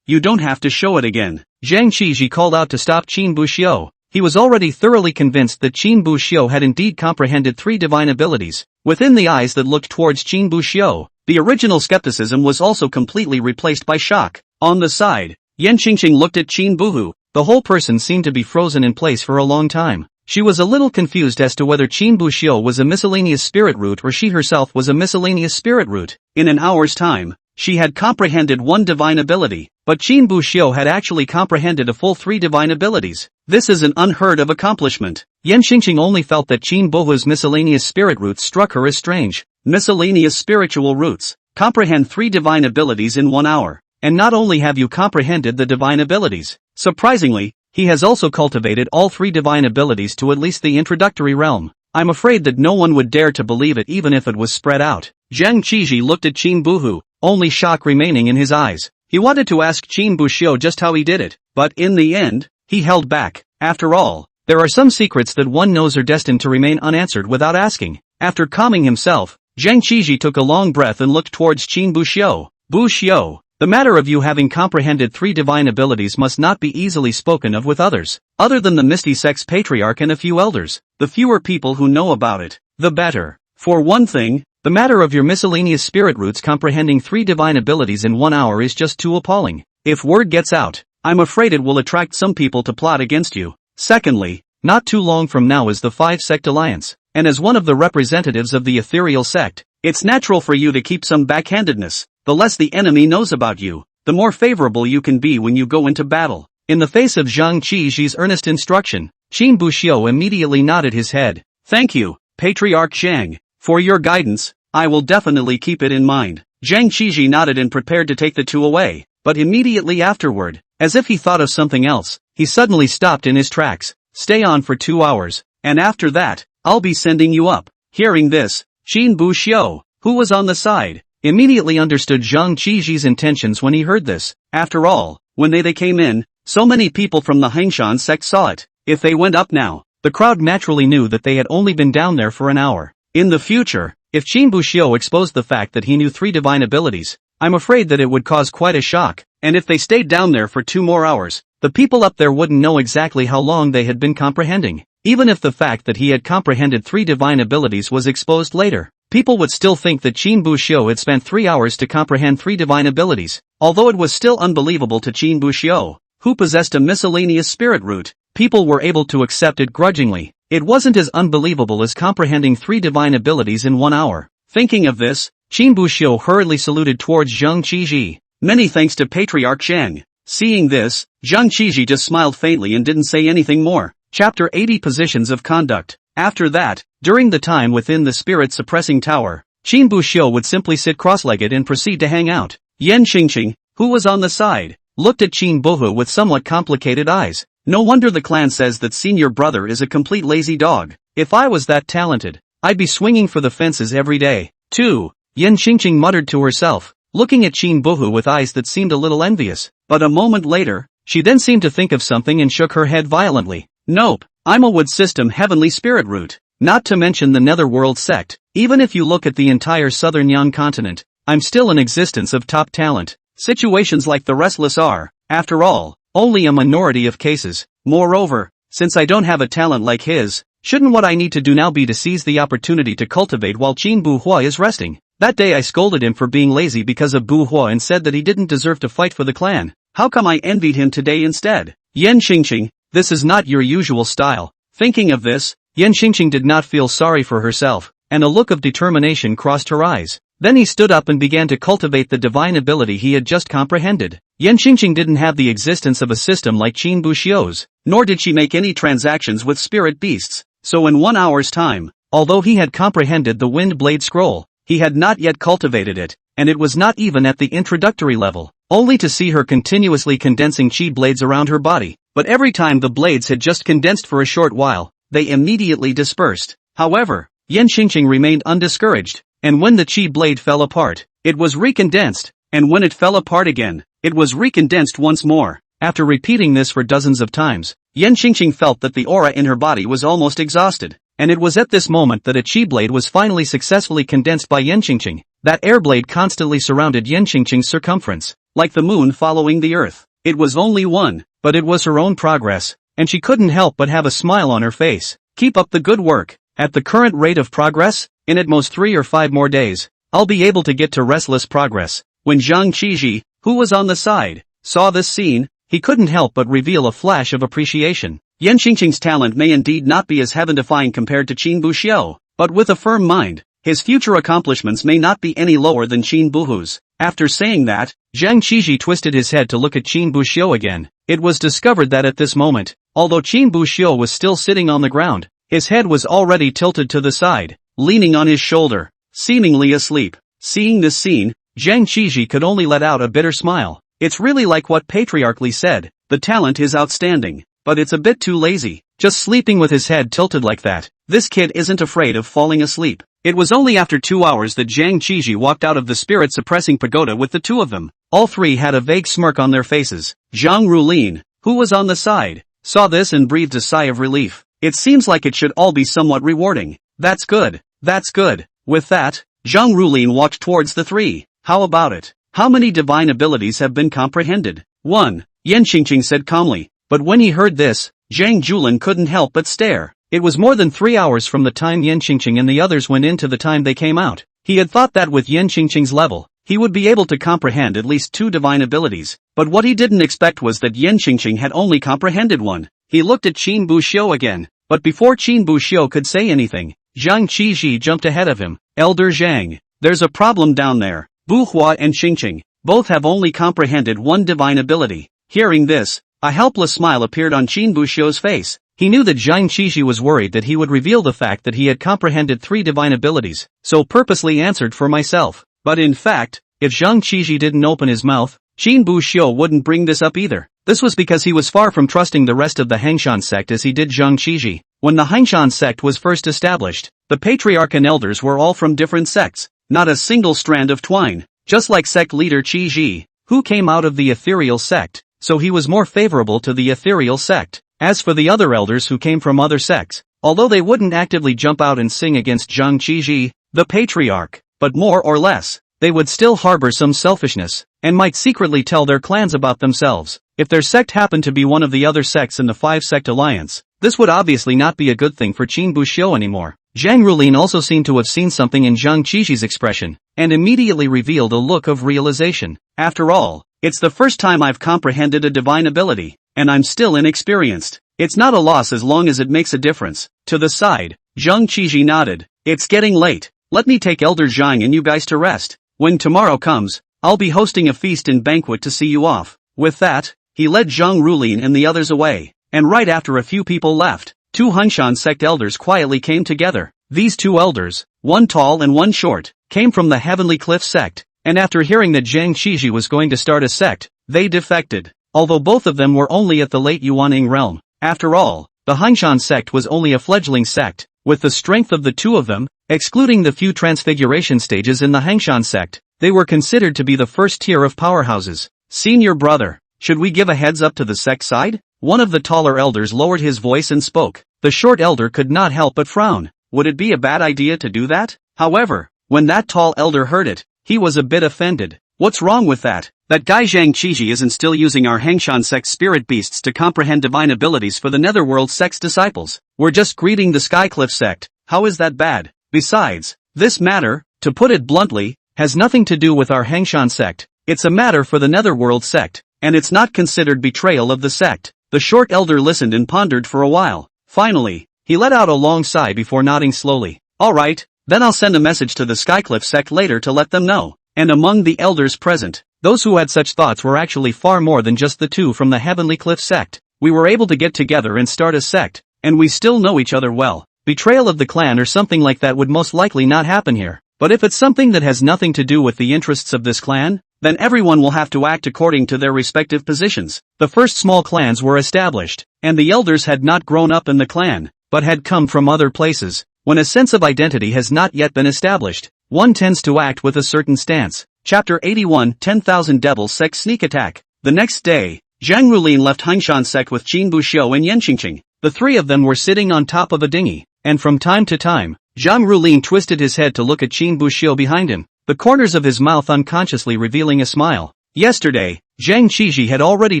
you don't have to show it again. Zhang Qizhi called out to stop Qin Buxiu. He was already thoroughly convinced that Qin Buxiu had indeed comprehended 3 divine abilities. Within the eyes that looked towards Qin Buxiu, the original skepticism was also completely replaced by shock. On the side, Yan Qingqing looked at Qin Buhu. The whole person seemed to be frozen in place for a long time. She was a little confused as to whether Qin Buxiu was a miscellaneous spirit root or she herself was a miscellaneous spirit root. In an hour's time, she had comprehended 1 divine ability, but Qin Buxiu had actually comprehended a full 3 divine abilities. This is an unheard of accomplishment. Yan Qingqing only felt that Qin Buhu's miscellaneous spirit roots struck her as strange. Miscellaneous spiritual roots comprehend 3 divine abilities in 1 hour. And not only have you comprehended the divine abilities, surprisingly, he has also cultivated all 3 divine abilities to at least the introductory realm. I'm afraid that no one would dare to believe it even if it was spread out. Zhang Qizhi looked at Qin Buhu, only shock remaining in his eyes. He wanted to ask Qin Buxiu just how he did it, but in the end, he held back. After all, there are some secrets that one knows are destined to remain unanswered without asking. After calming himself, Zhang Qizhi took a long breath and looked towards Qin Buxiu. Buxiu, the matter of you having comprehended 3 divine abilities must not be easily spoken of with others. Other than the Misty Sect's patriarch and a few elders, the fewer people who know about it, the better. For one thing, the matter of your miscellaneous spirit roots comprehending 3 divine abilities in 1 hour is just too appalling. If word gets out, I'm afraid it will attract some people to plot against you. Secondly, not too long from now is the 5-sect alliance, and as one of the representatives of the ethereal sect, it's natural for you to keep some backhandedness. The less the enemy knows about you, the more favorable you can be when you go into battle. In the face of Zhang Qizhi's earnest instruction, Qin Buxiu immediately nodded his head. Thank you, Patriarch Zhang, for your guidance. I will definitely keep it in mind. Zhang Qizhi nodded and prepared to take the 2 away, but immediately afterward, as if he thought of something else, he suddenly stopped in his tracks. Stay on for 2 hours, and after that, I'll be sending you up. Hearing this, Qin Buxiu, who was on the side, immediately understood Zhang Qizhi's intentions when he heard this. After all, when they came in, so many people from the Hangshan sect saw it. If they went up now, the crowd naturally knew that they had only been down there for an hour. In the future, if Qin Buxiu exposed the fact that he knew 3 divine abilities, I'm afraid that it would cause quite a shock, and if they stayed down there for 2 more hours, the people up there wouldn't know exactly how long they had been comprehending. Even if the fact that he had comprehended 3 divine abilities was exposed later, people would still think that Qin Buxiu had spent 3 hours to comprehend 3 divine abilities. Although it was still unbelievable to Qin Buxiu, who possessed a miscellaneous spirit root, people were able to accept it grudgingly. It wasn't as unbelievable as comprehending 3 divine abilities in 1 hour. Thinking of this, Qin Buxiu hurriedly saluted towards Zhang Qizhi. Many thanks to Patriarch Zhang. Seeing this, Zhang Qizhi just smiled faintly and didn't say anything more. Chapter 80 Positions of Conduct. After that, during the time within the spirit-suppressing tower, Qin Buxiu would simply sit cross-legged and proceed to hang out. Yan Qingqing, who was on the side, looked at Qin Buhu with somewhat complicated eyes. No wonder the clan says that senior brother is a complete lazy dog. If I was that talented, I'd be swinging for the fences every day. 2. Yan Qingqing muttered to herself, looking at Qin Buhu with eyes that seemed a little envious. But a moment later, she then seemed to think of something and shook her head violently. Nope, I'm a wood system heavenly spirit root. Not to mention the netherworld sect. Even if you look at the entire southern Yang continent, I'm still in existence of top talent. Situations like the restless are, after all, only a minority of cases. Moreover, since I don't have a talent like his, shouldn't what I need to do now be to seize the opportunity to cultivate while Qin Buhua is resting? That day I scolded him for being lazy because of Buhua and said that he didn't deserve to fight for the clan. How come I envied him today instead? Yan Qingqing, this is not your usual style. Thinking of this, Yan Qingqing did not feel sorry for herself, and a look of determination crossed her eyes. Then he stood up and began to cultivate the divine ability he had just comprehended. Yan Qingqing didn't have the existence of a system like Qin Buxiu's, nor did she make any transactions with spirit beasts, so in 1 hour's time, although he had comprehended the Wind Blade Scroll, he had not yet cultivated it, and it was not even at the introductory level, only to see her continuously condensing qi blades around her body, but every time the blades had just condensed for a short while, they immediately dispersed. However, Yan Qingqing remained undiscouraged, and when the qi blade fell apart, it was recondensed, and when it fell apart again, it was recondensed once more. After repeating this for dozens of times, Yan Qingqing felt that the aura in her body was almost exhausted, and it was at this moment that a chi blade was finally successfully condensed by Yan Qingqing. That air blade constantly surrounded Yan Qingqing's circumference, like the moon following the earth. It was only one, but it was her own progress, and she couldn't help but have a smile on her face. Keep up the good work. At the current rate of progress, in at most 3 or 5 more days, I'll be able to get to restless progress. When Zhang Qiji, who was on the side, saw this scene, he couldn't help but reveal a flash of appreciation. Yan Qingqing's talent may indeed not be as heaven-defying compared to Qin Buxiu, but with a firm mind, his future accomplishments may not be any lower than Qin Buhu's. After saying that, Zhang Qiji twisted his head to look at Qin Buxiu again. It was discovered that at this moment, although Qin Buxiu was still sitting on the ground, his head was already tilted to the side, leaning on his shoulder, seemingly asleep. Seeing this scene, Zhang Qiji could only let out a bitter smile. It's really like what Patriarch said, the talent is outstanding, but it's a bit too lazy, just sleeping with his head tilted like that. This kid isn't afraid of falling asleep. It was only after 2 hours that Zhang Qiji walked out of the spirit-suppressing pagoda with the two of them. All three had a vague smirk on their faces. Zhang Rulin, who was on the side, saw this and breathed a sigh of relief. It seems like it should all be somewhat rewarding. That's good. That's good. With that, Zhang Rulin walked towards the three. How about it? How many divine abilities have been comprehended? 1. Yan Qingqing said calmly, but when he heard this, Zhang Julin couldn't help but stare. It was more than 3 hours from the time Yan Qingqing and the others went in to the time they came out. He had thought that with Yan Qingqing's level, he would be able to comprehend at least 2 divine abilities, but what he didn't expect was that Yan Qingqing had only comprehended 1. He looked at Qin Buxiu again, but before Qin Buxiu could say anything, Zhang Qiji jumped ahead of him. Elder Zhang, there's a problem down there. Buhua and Qingqing, both have only comprehended 1 divine ability. Hearing this, a helpless smile appeared on Qin Buxiu's face. He knew that Zhang Qiji was worried that he would reveal the fact that he had comprehended 3 divine abilities, so purposely answered for myself. But in fact, if Zhang Qiji didn't open his mouth, Qin Buxiu wouldn't bring this up either. This was because he was far from trusting the rest of the Hangshan sect as he did Zhang Qiji. When the Hangshan sect was first established, the patriarch and elders were all from different sects, not a single strand of twine, just like sect leader Qiji, who came out of the ethereal sect, so he was more favorable to the ethereal sect. As for the other elders who came from other sects, although they wouldn't actively jump out and sing against Zhang Qiji, the patriarch, but more or less, they would still harbor some selfishness, and might secretly tell their clans about themselves. If their sect happened to be one of the other sects in the 5-sect alliance, this would obviously not be a good thing for Qin Buxiu anymore. Zhang Rulin also seemed to have seen something in Zhang Qiji's expression, and immediately revealed a look of realization. After all, it's the first time I've comprehended a divine ability, and I'm still inexperienced. It's not a loss as long as it makes a difference. To the side, Zhang Qiji nodded. It's getting late. Let me take Elder Zhang and you guys to rest. When tomorrow comes, I'll be hosting a feast and banquet to see you off. With that, he led Zhang Rulin and the others away, and right after a few people left, 2 Hangshan sect elders quietly came together. These 2 elders, one tall and one short, came from the Heavenly Cliff sect, and after hearing that Zhang Qiji was going to start a sect, they defected. Although both of them were only at the late Yuaning realm. After all, the Hangshan sect was only a fledgling sect. With the strength of the 2 of them, excluding the few transfiguration stages in the Hangshan sect, they were considered to be the first tier of powerhouses. Senior brother, should we give a heads up to the sect side? One of the taller elders lowered his voice and spoke. The short elder could not help but frown. Would it be a bad idea to do that? However, when that tall elder heard it, he was a bit offended. What's wrong with that? That guy Zhang Qiji isn't still using our Hangshan sect spirit beasts to comprehend divine abilities for the Netherworld sect's disciples. We're just greeting the Skycliff sect. How is that bad? Besides, this matter, to put it bluntly, has nothing to do with our Hangshan sect. It's a matter for the Netherworld sect, and it's not considered betrayal of the sect. The short elder listened and pondered for a while. Finally, he let out a long sigh before nodding slowly. Alright, then I'll send a message to the Skycliff sect later to let them know. And among the elders present, those who had such thoughts were actually far more than just the 2 from the Heavenly Cliff sect. We were able to get together and start a sect, and we still know each other well. Betrayal of the clan or something like that would most likely not happen here. But if it's something that has nothing to do with the interests of this clan, then everyone will have to act according to their respective positions. The first small clans were established, and the elders had not grown up in the clan, but had come from other places. When a sense of identity has not yet been established, one tends to act with a certain stance. Chapter 81 10,000 Devils Sect Sneak Attack. The next day, Zhang Rulin left Hangshan sect with Qin Buxiu and Yan Qingqing. The three of them were sitting on top of a dinghy, and from time to time, Zhang Rulin twisted his head to look at Qin Buxiu behind him, the corners of his mouth unconsciously revealing a smile. Yesterday, Zhang Qiji had already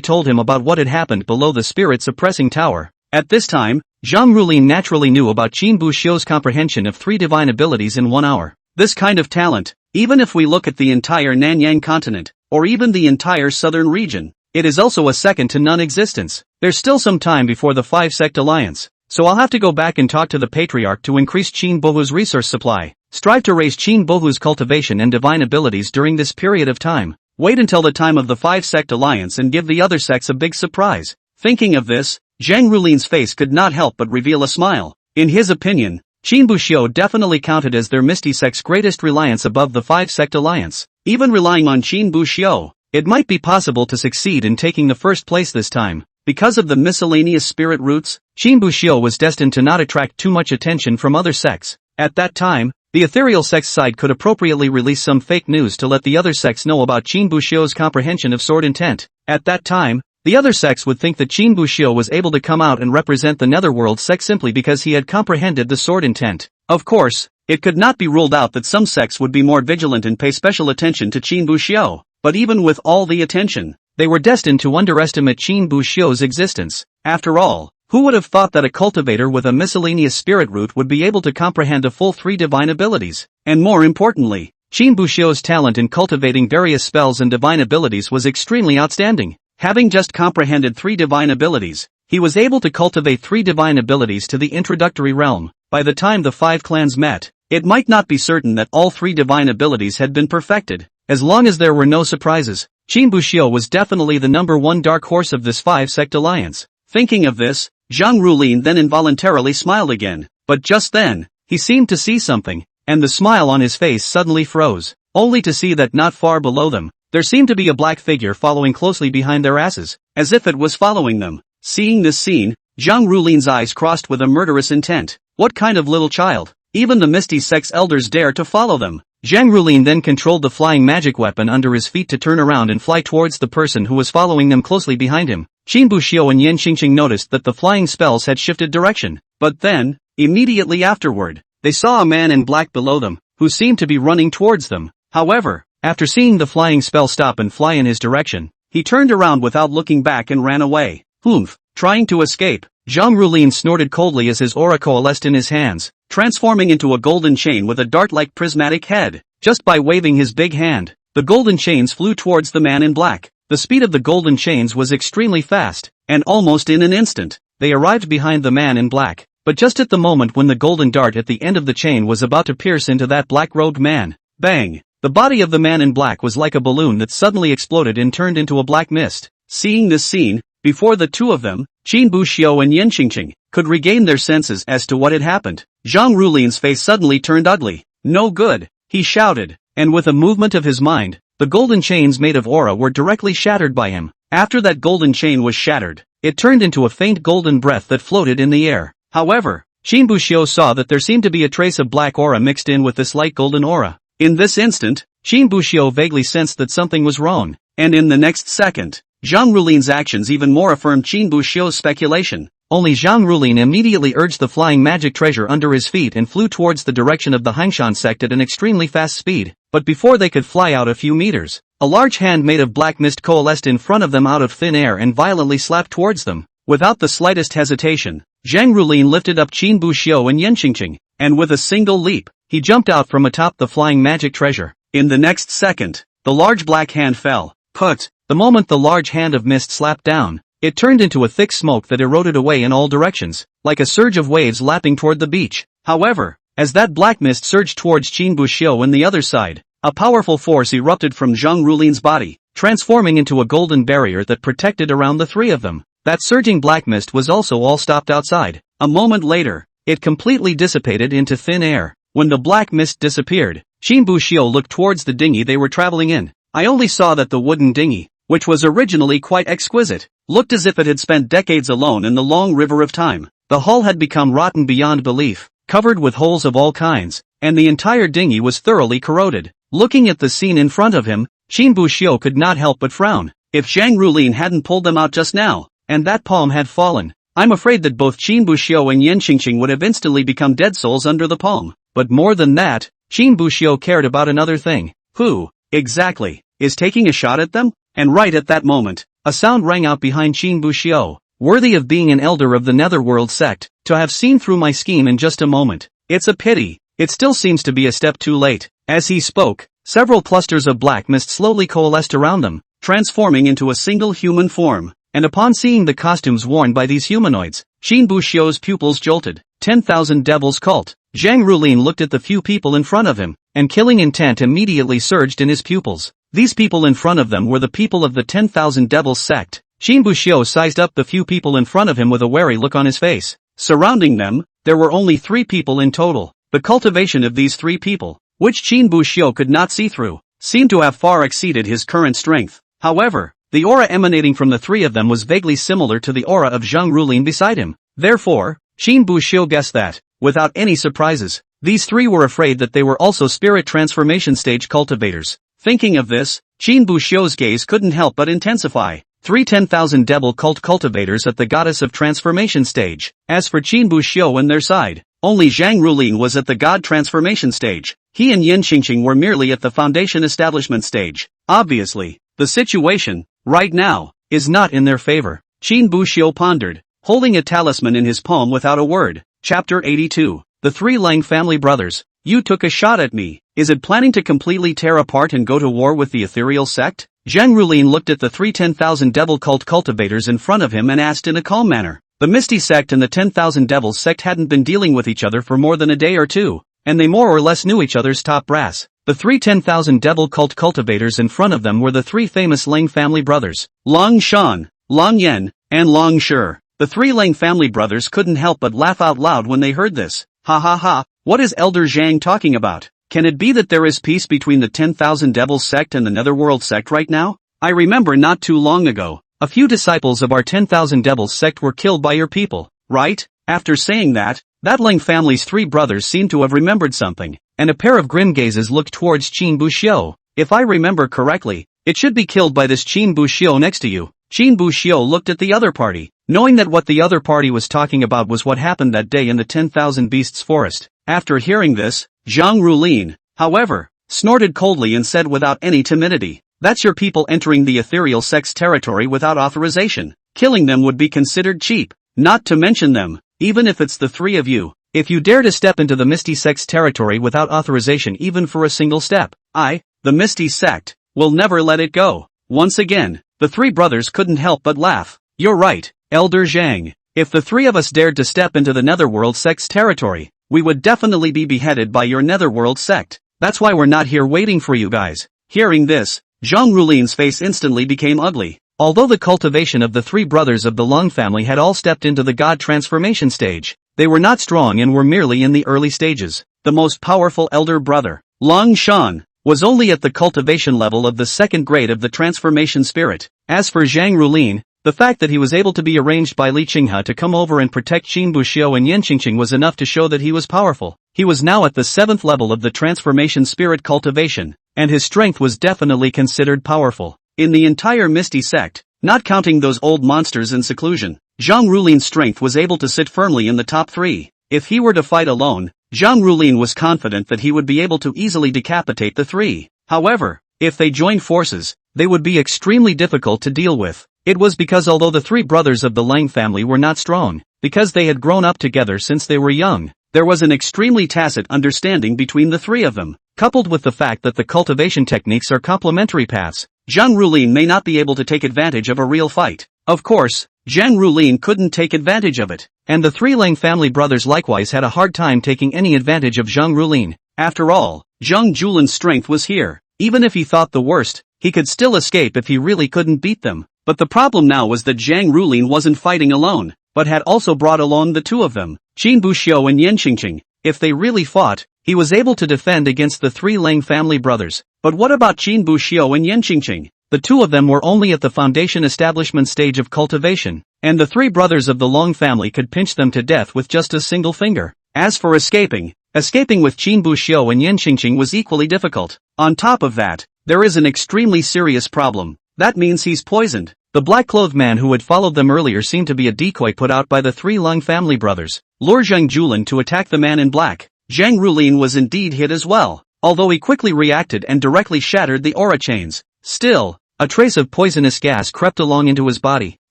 told him about what had happened below the spirit-suppressing tower. At this time, Zhang Rulin naturally knew about Qin Buxiu's comprehension of 3 divine abilities in 1 hour. This kind of talent, even if we look at the entire Nanyang continent, or even the entire southern region, it is also a second to non-existence. There's still some time before the 5-sect alliance, so I'll have to go back and talk to the patriarch to increase Qin Bohu's resource supply. Strive to raise Qin Bohu's cultivation and divine abilities during this period of time. Wait until the time of the 5-sect alliance and give the other sects a big surprise. Thinking of this, Zhang Rulin's face could not help but reveal a smile. In his opinion, Qin Buxiu definitely counted as their Misty Sect's greatest reliance above the 5-sect alliance. Even relying on Qin Buxiu, it might be possible to succeed in taking the first place this time. Because of the miscellaneous spirit roots, Qin Buxiu was destined to not attract too much attention from other sects. At that time, the ethereal sect's side could appropriately release some fake news to let the other sects know about Qin Buxiu's comprehension of sword intent. At that time, the other sects would think that Qin Buxiu was able to come out and represent the Netherworld sect simply because he had comprehended the sword intent. Of course, it could not be ruled out that some sects would be more vigilant and pay special attention to Qin Buxiu, but even with all the attention, they were destined to underestimate Qin Buxiu's existence. After all, who would have thought that a cultivator with a miscellaneous spirit root would be able to comprehend a full 3 divine abilities? And more importantly, Qin Buxiu's talent in cultivating various spells and divine abilities was extremely outstanding. Having just comprehended 3 divine abilities, he was able to cultivate 3 divine abilities to the introductory realm. By the time the 5 clans met, it might not be certain that all 3 divine abilities had been perfected. As long as there were no surprises, Qin Buxiu was definitely the number 1 dark horse of this 5-sect alliance. Thinking of this, Zhang Rulin then involuntarily smiled again, but just then, he seemed to see something, and the smile on his face suddenly froze, only to see that not far below them, there seemed to be a black figure following closely behind their asses, as if it was following them. Seeing this scene, Zhang Rulin's eyes crossed with a murderous intent. What kind of little child? Even the Misty Sect's elders dare to follow them. Zhang Rulin then controlled the flying magic weapon under his feet to turn around and fly towards the person who was following them closely behind him. Qin Buxiu and Yan Qingqing noticed that the flying spells had shifted direction, but then, immediately afterward, they saw a man in black below them, who seemed to be running towards them. However, after seeing the flying spell stop and fly in his direction, he turned around without looking back and ran away. Humph! Trying to escape, Zhang Rulin snorted coldly as his aura coalesced in his hands, transforming into a golden chain with a dart-like prismatic head. Just by waving his big hand, the golden chains flew towards the man in black. The speed of the golden chains was extremely fast, and almost in an instant, they arrived behind the man in black. But just at the moment when the golden dart at the end of the chain was about to pierce into that black-robed man, bang! The body of the man in black was like a balloon that suddenly exploded and turned into a black mist. Seeing this scene, before the two of them, Qin Buxiu and Yan Qingqing, could regain their senses as to what had happened, Zhang Rulin's face suddenly turned ugly. No good, he shouted, and with a movement of his mind, the golden chains made of aura were directly shattered by him. After that golden chain was shattered, it turned into a faint golden breath that floated in the air. However, Qin Buxiu saw that there seemed to be a trace of black aura mixed in with this light golden aura. In this instant, Qin Buxiu vaguely sensed that something was wrong, and in the next second, Zhang Rulin's actions even more affirmed Qin Buxiu's speculation. Only Zhang Rulin immediately urged the flying magic treasure under his feet and flew towards the direction of the Hangshan sect at an extremely fast speed. But before they could fly out a few meters, a large hand made of black mist coalesced in front of them out of thin air and violently slapped towards them. Without the slightest hesitation, Zhang Rulin lifted up Qin Buxiu and Yan Qingqing, and with a single leap, he jumped out from atop the flying magic treasure. In the next second, the large black hand fell. Put! The moment the large hand of mist slapped down, it turned into a thick smoke that eroded away in all directions, like a surge of waves lapping toward the beach. However, as that black mist surged towards Qin Buxiu and the other side, a powerful force erupted from Zhang Rulin's body, transforming into a golden barrier that protected around the three of them. That surging black mist was also all stopped outside. A moment later, it completely dissipated into thin air. When the black mist disappeared, Qin Buxiu looked towards the dinghy they were traveling in. I only saw that the wooden dinghy, which was originally quite exquisite, looked as if it had spent decades alone in the long river of time. The hull had become rotten beyond belief, covered with holes of all kinds, and the entire dinghy was thoroughly corroded. Looking at the scene in front of him, Qin Buxiu could not help but frown. If Zhang Rulin hadn't pulled them out just now, and that palm had fallen, I'm afraid that both Qin Buxiu and Yan Qingqing would have instantly become dead souls under the palm. But more than that, Qin Buxiu cared about another thing. Who, exactly, is taking a shot at them? And right at that moment, a sound rang out behind Qin Buxiu, worthy of being an elder of the Netherworld sect, to have seen through my scheme in just a moment. It's a pity, it still seems to be a step too late. As he spoke, several clusters of black mist slowly coalesced around them, transforming into a single human form. And upon seeing the costumes worn by these humanoids, Qin Buxiu's pupils jolted. 10,000 Devils Cult. Zhang Rulin looked at the few people in front of him, and killing intent immediately surged in his pupils. These people in front of them were the people of the 10,000 Devils sect. Qin Buxiu sized up the few people in front of him with a wary look on his face. Surrounding them, there were only 3 people in total. The cultivation of these 3 people, which Qin Buxiu could not see through, seemed to have far exceeded his current strength. However, the aura emanating from the 3 of them was vaguely similar to the aura of Zhang Rulin beside him. Therefore, Qin Buxiu guessed that, without any surprises, these 3 were afraid that they were also spirit transformation stage cultivators. Thinking of this, Qin Buxiu's gaze couldn't help but intensify. 10,000 Devil Cult cultivators at the goddess of transformation stage. As for Qin Buxiu and their side, only Zhang Rulin was at the god transformation stage. He and Yan Qingqing were merely at the foundation establishment stage. Obviously, the situation, right now, is not in their favor. Qin Buxiu pondered, holding a talisman in his palm without a word. Chapter 82. The 3 Lang family brothers. You took a shot at me. Is it planning to completely tear apart and go to war with the ethereal sect? Zhang Rulin looked at the 10,000 devil cult cultivators in front of him and asked in a calm manner. The Misty sect and the 10,000 Devils sect hadn't been dealing with each other for more than a day or two, and they more or less knew each other's top brass. The 10,000 devil cult cultivators in front of them were the 3 famous Lang family brothers, Long Shan, Long Yen, and Long Shi. The 3 Lang family brothers couldn't help but laugh out loud when they heard this. Ha ha ha, what is Elder Zhang talking about? Can it be that there is peace between the 10,000 Devils sect and the Netherworld sect right now? I remember not too long ago, a few disciples of our 10,000 Devils sect were killed by your people, right? After saying that Lang family's 3 brothers seemed to have remembered something, and a pair of grim gazes looked towards Qin Buxiu. If I remember correctly, it should be killed by this Qin Buxiu next to you. Qin Buxiu looked at the other party, knowing that what the other party was talking about was what happened that day in the 10,000 Beasts forest. After hearing this, Zhang Rulin, however, snorted coldly and said without any timidity, "That's your people entering the ethereal sect's territory without authorization. Killing them would be considered cheap, not to mention them, even if it's the 3 of you. If you dare to step into the Misty sect's territory without authorization even for a single step, the Misty sect, will never let it go." Once again, the 3 brothers couldn't help but laugh. "You're right, Elder Zhang. If the 3 of us dared to step into the Netherworld sect's territory, we would definitely be beheaded by your Netherworld sect. That's why we're not here waiting for you guys." Hearing this, Zhang Rulin's face instantly became ugly. Although the cultivation of the 3 brothers of the Long family had all stepped into the god transformation stage, they were not strong and were merely in the early stages. The most powerful elder brother, Long Shan, was only at the cultivation level of the 2nd grade of the transformation spirit. As for Zhang Rulin, the fact that he was able to be arranged by Li Qinghe to come over and protect Qin Buxiu and Yan Qingqing was enough to show that he was powerful. He was now at the 7th level of the transformation spirit cultivation, and his strength was definitely considered powerful. In the entire Misty sect, not counting those old monsters in seclusion, Zhang Rulin's strength was able to sit firmly in the top 3. If he were to fight alone, Zhang Rulin was confident that he would be able to easily decapitate the 3. However, if they joined forces, they would be extremely difficult to deal with. It was because although the 3 brothers of the Lang family were not strong, because they had grown up together since they were young, there was an extremely tacit understanding between the 3 of them. Coupled with the fact that the cultivation techniques are complementary paths, Zhang Rulin may not be able to take advantage of a real fight. Of course, Zhang Rulin couldn't take advantage of it, and the 3 Lang family brothers likewise had a hard time taking any advantage of Zhang Rulin. After all, Zhang Julin's strength was here. Even if he thought the worst, he could still escape if he really couldn't beat them. But the problem now was that Zhang Rulin wasn't fighting alone, but had also brought along the 2 of them, Qin Buxiu and Yan Qingqing. If they really fought, he was able to defend against the 3 Lang family brothers. But what about Qin Buxiu and Yan Qingqing? The 2 of them were only at the foundation establishment stage of cultivation, and the 3 brothers of the Long family could pinch them to death with just a single finger. As for escaping, Escaping with Qin Buxiu and Yin Qingqing was equally difficult. On top of that, there is an extremely serious problem. That means he's poisoned. The black-clothed man who had followed them earlier seemed to be a decoy put out by the three Lung family brothers, Lord Zhang Julin, to attack the man in black. Zhang Rulin was indeed hit as well, although he quickly reacted and directly shattered the aura chains. Still, a trace of poisonous gas crept along into his body.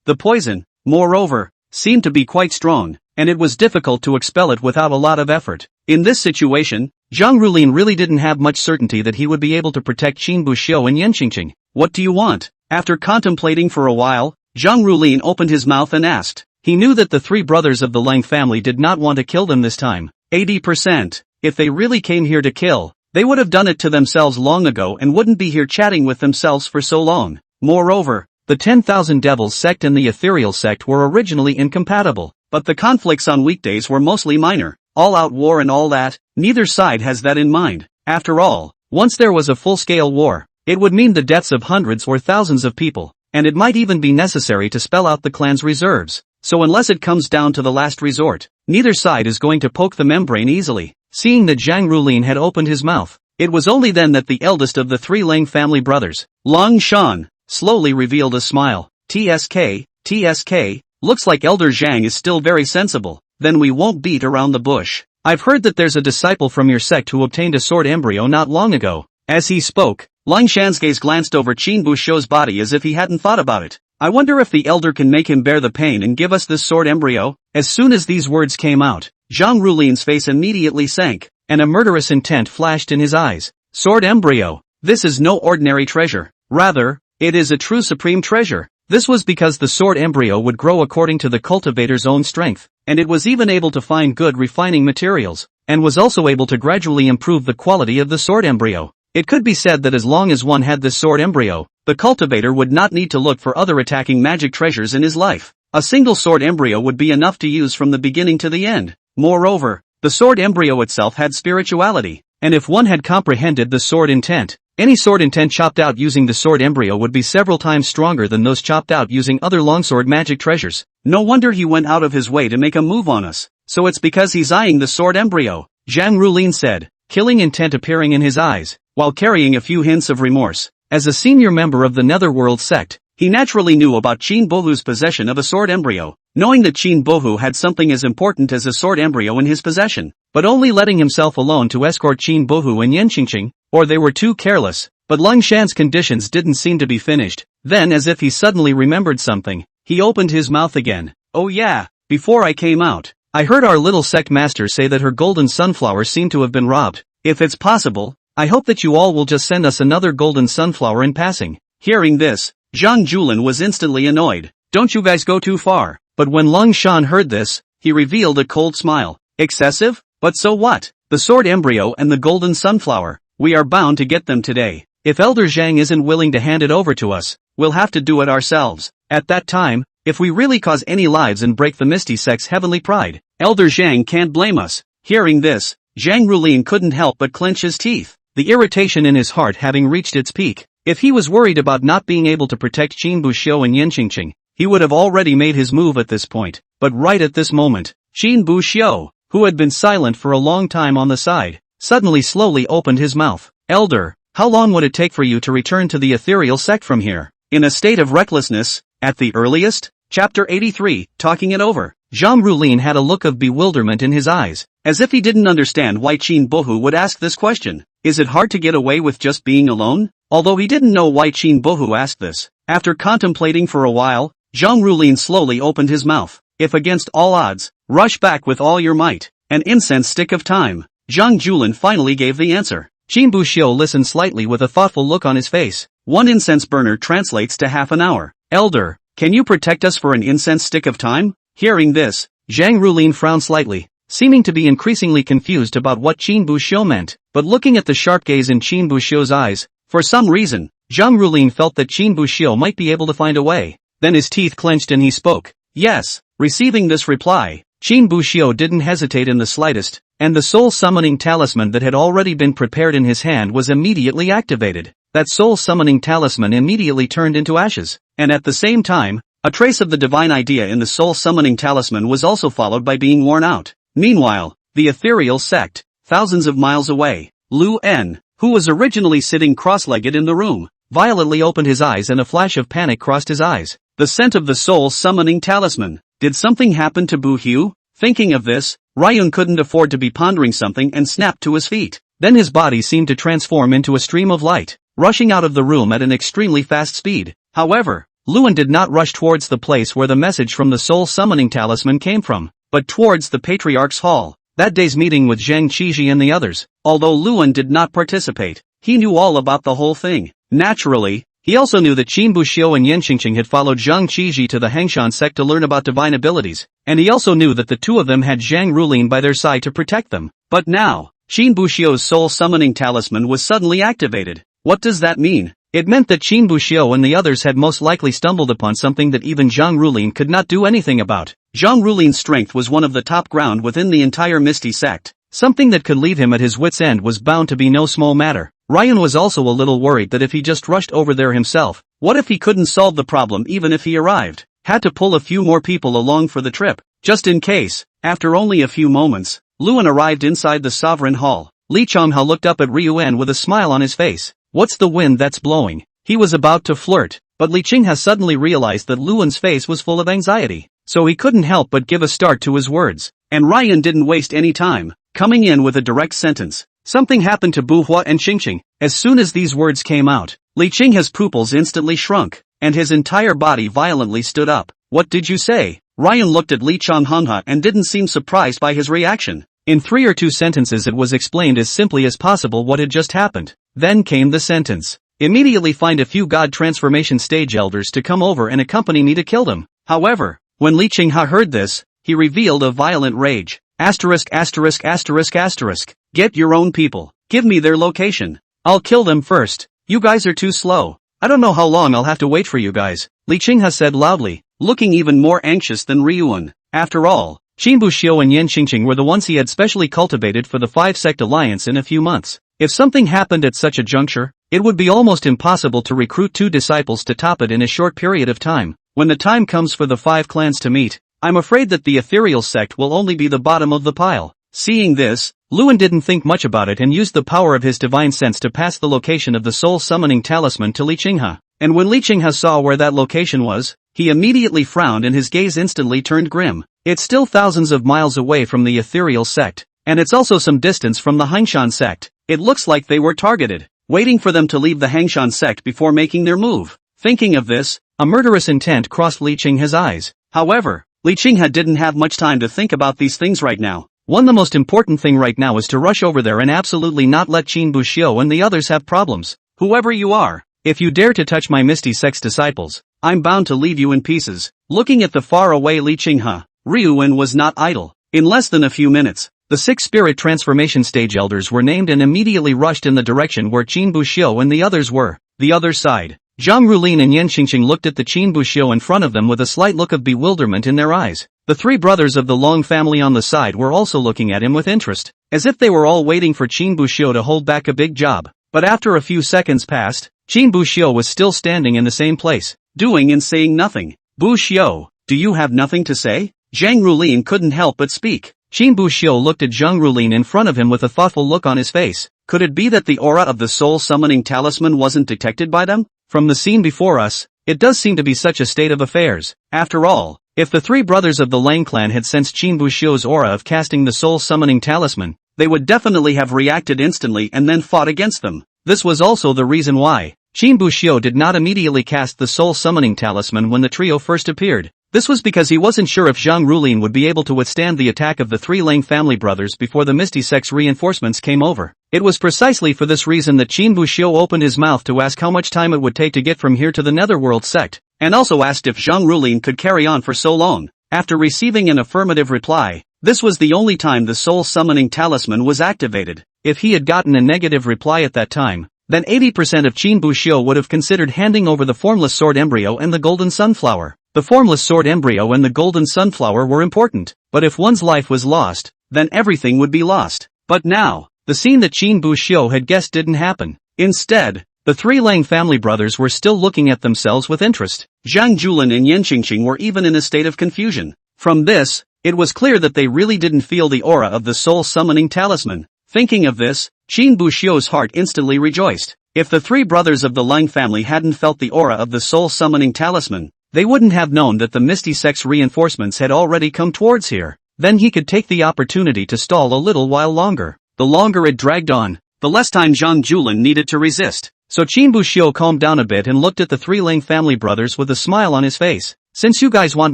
The poison, moreover, seemed to be quite strong, and it was difficult to expel it without a lot of effort. In this situation, Zhang Rulin really didn't have much certainty that he would be able to protect Qin Buxiu and Yin Qingqing. What do you want? After contemplating for a while, Zhang Rulin opened his mouth and asked. He knew that the three brothers of the Lang family did not want to kill them this time. 80%. If they really came here to kill, they would have done it to themselves long ago and wouldn't be here chatting with themselves for so long. Moreover, the 10,000 Devils sect and the Ethereal sect were originally incompatible, but the conflicts on weekdays were mostly minor. All-out war and all that, neither side has that in mind. After all, once there was a full-scale war, it would mean the deaths of hundreds or thousands of people, and it might even be necessary to spell out the clan's reserves. So unless it comes down to the last resort, neither side is going to poke the membrane easily. Seeing that Zhang Rulin had opened his mouth, it was only then that the eldest of the three Lang family brothers, Long Shan, slowly revealed a smile. TSK, looks like Elder Zhang is still very sensible. Then we won't beat around the bush. I've heard that there's a disciple from your sect who obtained a sword embryo not long ago. As he spoke, Lang Shan's gaze glanced over Qin Buxiu's body as if he hadn't thought about it. I wonder if the elder can make him bear the pain and give us this sword embryo? As soon as these words came out, Zhang Rulin's face immediately sank, and a murderous intent flashed in his eyes. Sword embryo. This is no ordinary treasure. Rather, it is a true supreme treasure. This was because the sword embryo would grow according to the cultivator's own strength, and it was even able to find good refining materials, and was also able to gradually improve the quality of the sword embryo. It could be said that as long as one had this sword embryo, the cultivator would not need to look for other attacking magic treasures in his life. A single sword embryo would be enough to use from the beginning to the end. Moreover, the sword embryo itself had spirituality, and if one had comprehended the sword intent, any sword intent chopped out using the sword embryo would be several times stronger than those chopped out using other longsword magic treasures. No wonder he went out of his way to make a move on us. So it's because he's eyeing the sword embryo, Zhang Rulin said, killing intent appearing in his eyes, while carrying a few hints of remorse. As a senior member of the Netherworld sect, he naturally knew about Qin Bohu's possession of a sword embryo, knowing that Qin Bohu had something as important as a sword embryo in his possession, but only letting himself alone to escort Qin Bohu and Yin Qingqing, or they were too careless. But Lang Shan's conditions didn't seem to be finished. Then, as if he suddenly remembered something, he opened his mouth again. Oh yeah, before I came out, I heard our little sect master say that her golden sunflower seemed to have been robbed. If it's possible, I hope that you all will just send us another golden sunflower in passing. Hearing this, Zhang Julin was instantly annoyed. Don't you guys go too far. But when Lang Shan heard this, he revealed a cold smile. Excessive? But so what? The sword embryo and the golden sunflower. We are bound to get them today. If Elder Zhang isn't willing to hand it over to us, we'll have to do it ourselves. At that time, if we really cause any lives and break the Misty Sect's heavenly pride, Elder Zhang can't blame us. Hearing this, Zhang Rulin couldn't help but clench his teeth, the irritation in his heart having reached its peak. If he was worried about not being able to protect Qin Buxiu and Yin Qingqing, he would have already made his move at this point. But right at this moment, Qin Buxiu, who had been silent for a long time on the side, suddenly slowly opened his mouth. Elder, how long would it take for you to return to the Ethereal sect from here? In a state of recklessness, at the earliest? Chapter 83, talking it over. Zhang Rulin had a look of bewilderment in his eyes, as if he didn't understand why Qin Bohu would ask this question. Is it hard to get away with just being alone? Although he didn't know why Qin Bohu asked this. After contemplating for a while, Zhang Rulin slowly opened his mouth. If against all odds, rush back with all your might. An incense stick of time. Zhang Julin finally gave the answer. Qin Buxiu listened slightly with a thoughtful look on his face. One incense burner translates to half an hour. Elder, can you protect us for an incense stick of time? Hearing this, Zhang Rulin frowned slightly, seeming to be increasingly confused about what Qin Buxiu meant, but looking at the sharp gaze in Qin Buxiu's eyes, for some reason, Zhang Rulin felt that Qin Buxiu might be able to find a way. Then his teeth clenched and he spoke. Yes. Receiving this reply, Qin Buxiu didn't hesitate in the slightest, and the soul summoning talisman that had already been prepared in his hand was immediately activated. That soul summoning talisman immediately turned into ashes, and at the same time, a trace of the divine idea in the soul summoning talisman was also followed by being worn out. Meanwhile, the Ethereal sect, thousands of miles away. Lu En, who was originally sitting cross-legged in the room, violently opened his eyes and a flash of panic crossed his eyes. The scent of the soul-summoning talisman. Did something happen to Bu Hu? Thinking of this, Ryun couldn't afford to be pondering something and snapped to his feet. Then his body seemed to transform into a stream of light, rushing out of the room at an extremely fast speed. However, Luan did not rush towards the place where the message from the soul-summoning talisman came from, but towards the patriarch's hall. That day's meeting with Zhang Qiji and the others. Although Luan did not participate, he knew all about the whole thing. Naturally, he also knew that Qin Buxiu and Yan Qingqing had followed Zhang Qiji to the Hangshan sect to learn about divine abilities, and he also knew that the two of them had Zhang Rulin by their side to protect them. But now, Qin Buxiu's soul-summoning talisman was suddenly activated. What does that mean? It meant that Qin Buxiu and the others had most likely stumbled upon something that even Zhang Rulin could not do anything about. Zhang Rulin's strength was one of the top ground within the entire Misty sect. Something that could leave him at his wit's end was bound to be no small matter. Ryan was also a little worried that if he just rushed over there himself, what if he couldn't solve the problem even if he arrived? Had to pull a few more people along for the trip, just in case. After only a few moments, Luan arrived inside the sovereign hall. Li Chongha looked up at Ryuan with a smile on his face. What's the wind that's blowing? He was about to flirt, but Li Qingha suddenly realized that Luan's face was full of anxiety, so he couldn't help but give a start to his words. And Ryan didn't waste any time, coming in with a direct sentence. Something happened to Bu Hua and Qingqing. As soon as these words came out, Li Qingha's pupils instantly shrunk, and his entire body violently stood up. What did you say? Ryan looked at Li Chongha and didn't seem surprised by his reaction. In 3 or 2 sentences it was explained as simply as possible what had just happened. Then came the sentence. Immediately find a few god transformation stage elders to come over and accompany me to kill them. However, when Li Qingha heard this, he revealed a violent rage. Asterisk asterisk asterisk asterisk. Get your own people. Give me their location. I'll kill them first. You guys are too slow. I don't know how long I'll have to wait for you guys. Li Qingha said loudly, looking even more anxious than Ryuan. After all, Qin Buxiu and Yan Qingqing were the ones he had specially cultivated for the 5-sect alliance in a few months. If something happened at such a juncture, it would be almost impossible to recruit 2 disciples to top it in a short period of time. When the time comes for the 5 clans to meet, I'm afraid that the ethereal sect will only be the bottom of the pile. Seeing this, Luan didn't think much about it and used the power of his divine sense to pass the location of the soul-summoning talisman to Li Qingha. And when Li Qingha saw where that location was, he immediately frowned and his gaze instantly turned grim. It's still thousands of miles away from the ethereal sect, and it's also some distance from the Hangshan sect. It looks like they were targeted, waiting for them to leave the Hangshan sect before making their move. Thinking of this, a murderous intent crossed Li Qingha's eyes. However, Li Qingha didn't have much time to think about these things right now. The most important thing right now is to rush over there and absolutely not let Qin Buxiu and the others have problems. Whoever you are, if you dare to touch my Misty Sect's disciples, I'm bound to leave you in pieces. Looking at the far-away Li Qingha, Ryuan was not idle. In less than a few minutes, the 6 spirit transformation stage elders were named and immediately rushed in the direction where Qin Buxiu and the others were. The other side. Zhang Rulin and Yan Qingqing looked at the Qin Buxiu in front of them with a slight look of bewilderment in their eyes. The 3 brothers of the Long family on the side were also looking at him with interest, as if they were all waiting for Qin Buxiu to hold back a big job. But after a few seconds passed, Qin Buxiu was still standing in the same place, doing and saying nothing. Buxiu, do you have nothing to say? Zhang Rulin couldn't help but speak. Qin Buxiu looked at Zhang Rulin in front of him with a thoughtful look on his face. Could it be that the aura of the soul-summoning talisman wasn't detected by them? From the scene before us, it does seem to be such a state of affairs. After all, if the 3 brothers of the Lang clan had sensed Qin Buxiu's aura of casting the soul-summoning talisman, they would definitely have reacted instantly and then fought against them. This was also the reason why Qin Buxiu did not immediately cast the soul-summoning talisman when the trio first appeared. This was because he wasn't sure if Zhang Rulin would be able to withstand the attack of the 3 Lang family brothers before the Misty Sect's reinforcements came over. It was precisely for this reason that Qin Buxiu opened his mouth to ask how much time it would take to get from here to the Netherworld sect, and also asked if Zhang Rulin could carry on for so long. After receiving an affirmative reply, this was the only time the soul-summoning talisman was activated. If he had gotten a negative reply at that time, then 80% of Qin Buxiu would have considered handing over the formless sword embryo and the golden sunflower. The formless sword embryo and the golden sunflower were important, but if one's life was lost, then everything would be lost. But now, the scene that Qin Buxiu had guessed didn't happen. Instead, the 3 Lang family brothers were still looking at themselves with interest. Zhang Julin and Yan Qingqing were even in a state of confusion. From this, it was clear that they really didn't feel the aura of the soul-summoning talisman. Thinking of this, Qin Buxiu's heart instantly rejoiced. If the three brothers of the Leng family hadn't felt the aura of the soul-summoning talisman, they wouldn't have known that the Misty Sect's reinforcements had already come towards here. Then he could take the opportunity to stall a little while longer. The longer it dragged on, the less time Zhang Julin needed to resist. So Qin Buxiu calmed down a bit and looked at the three Leng family brothers with a smile on his face. Since you guys want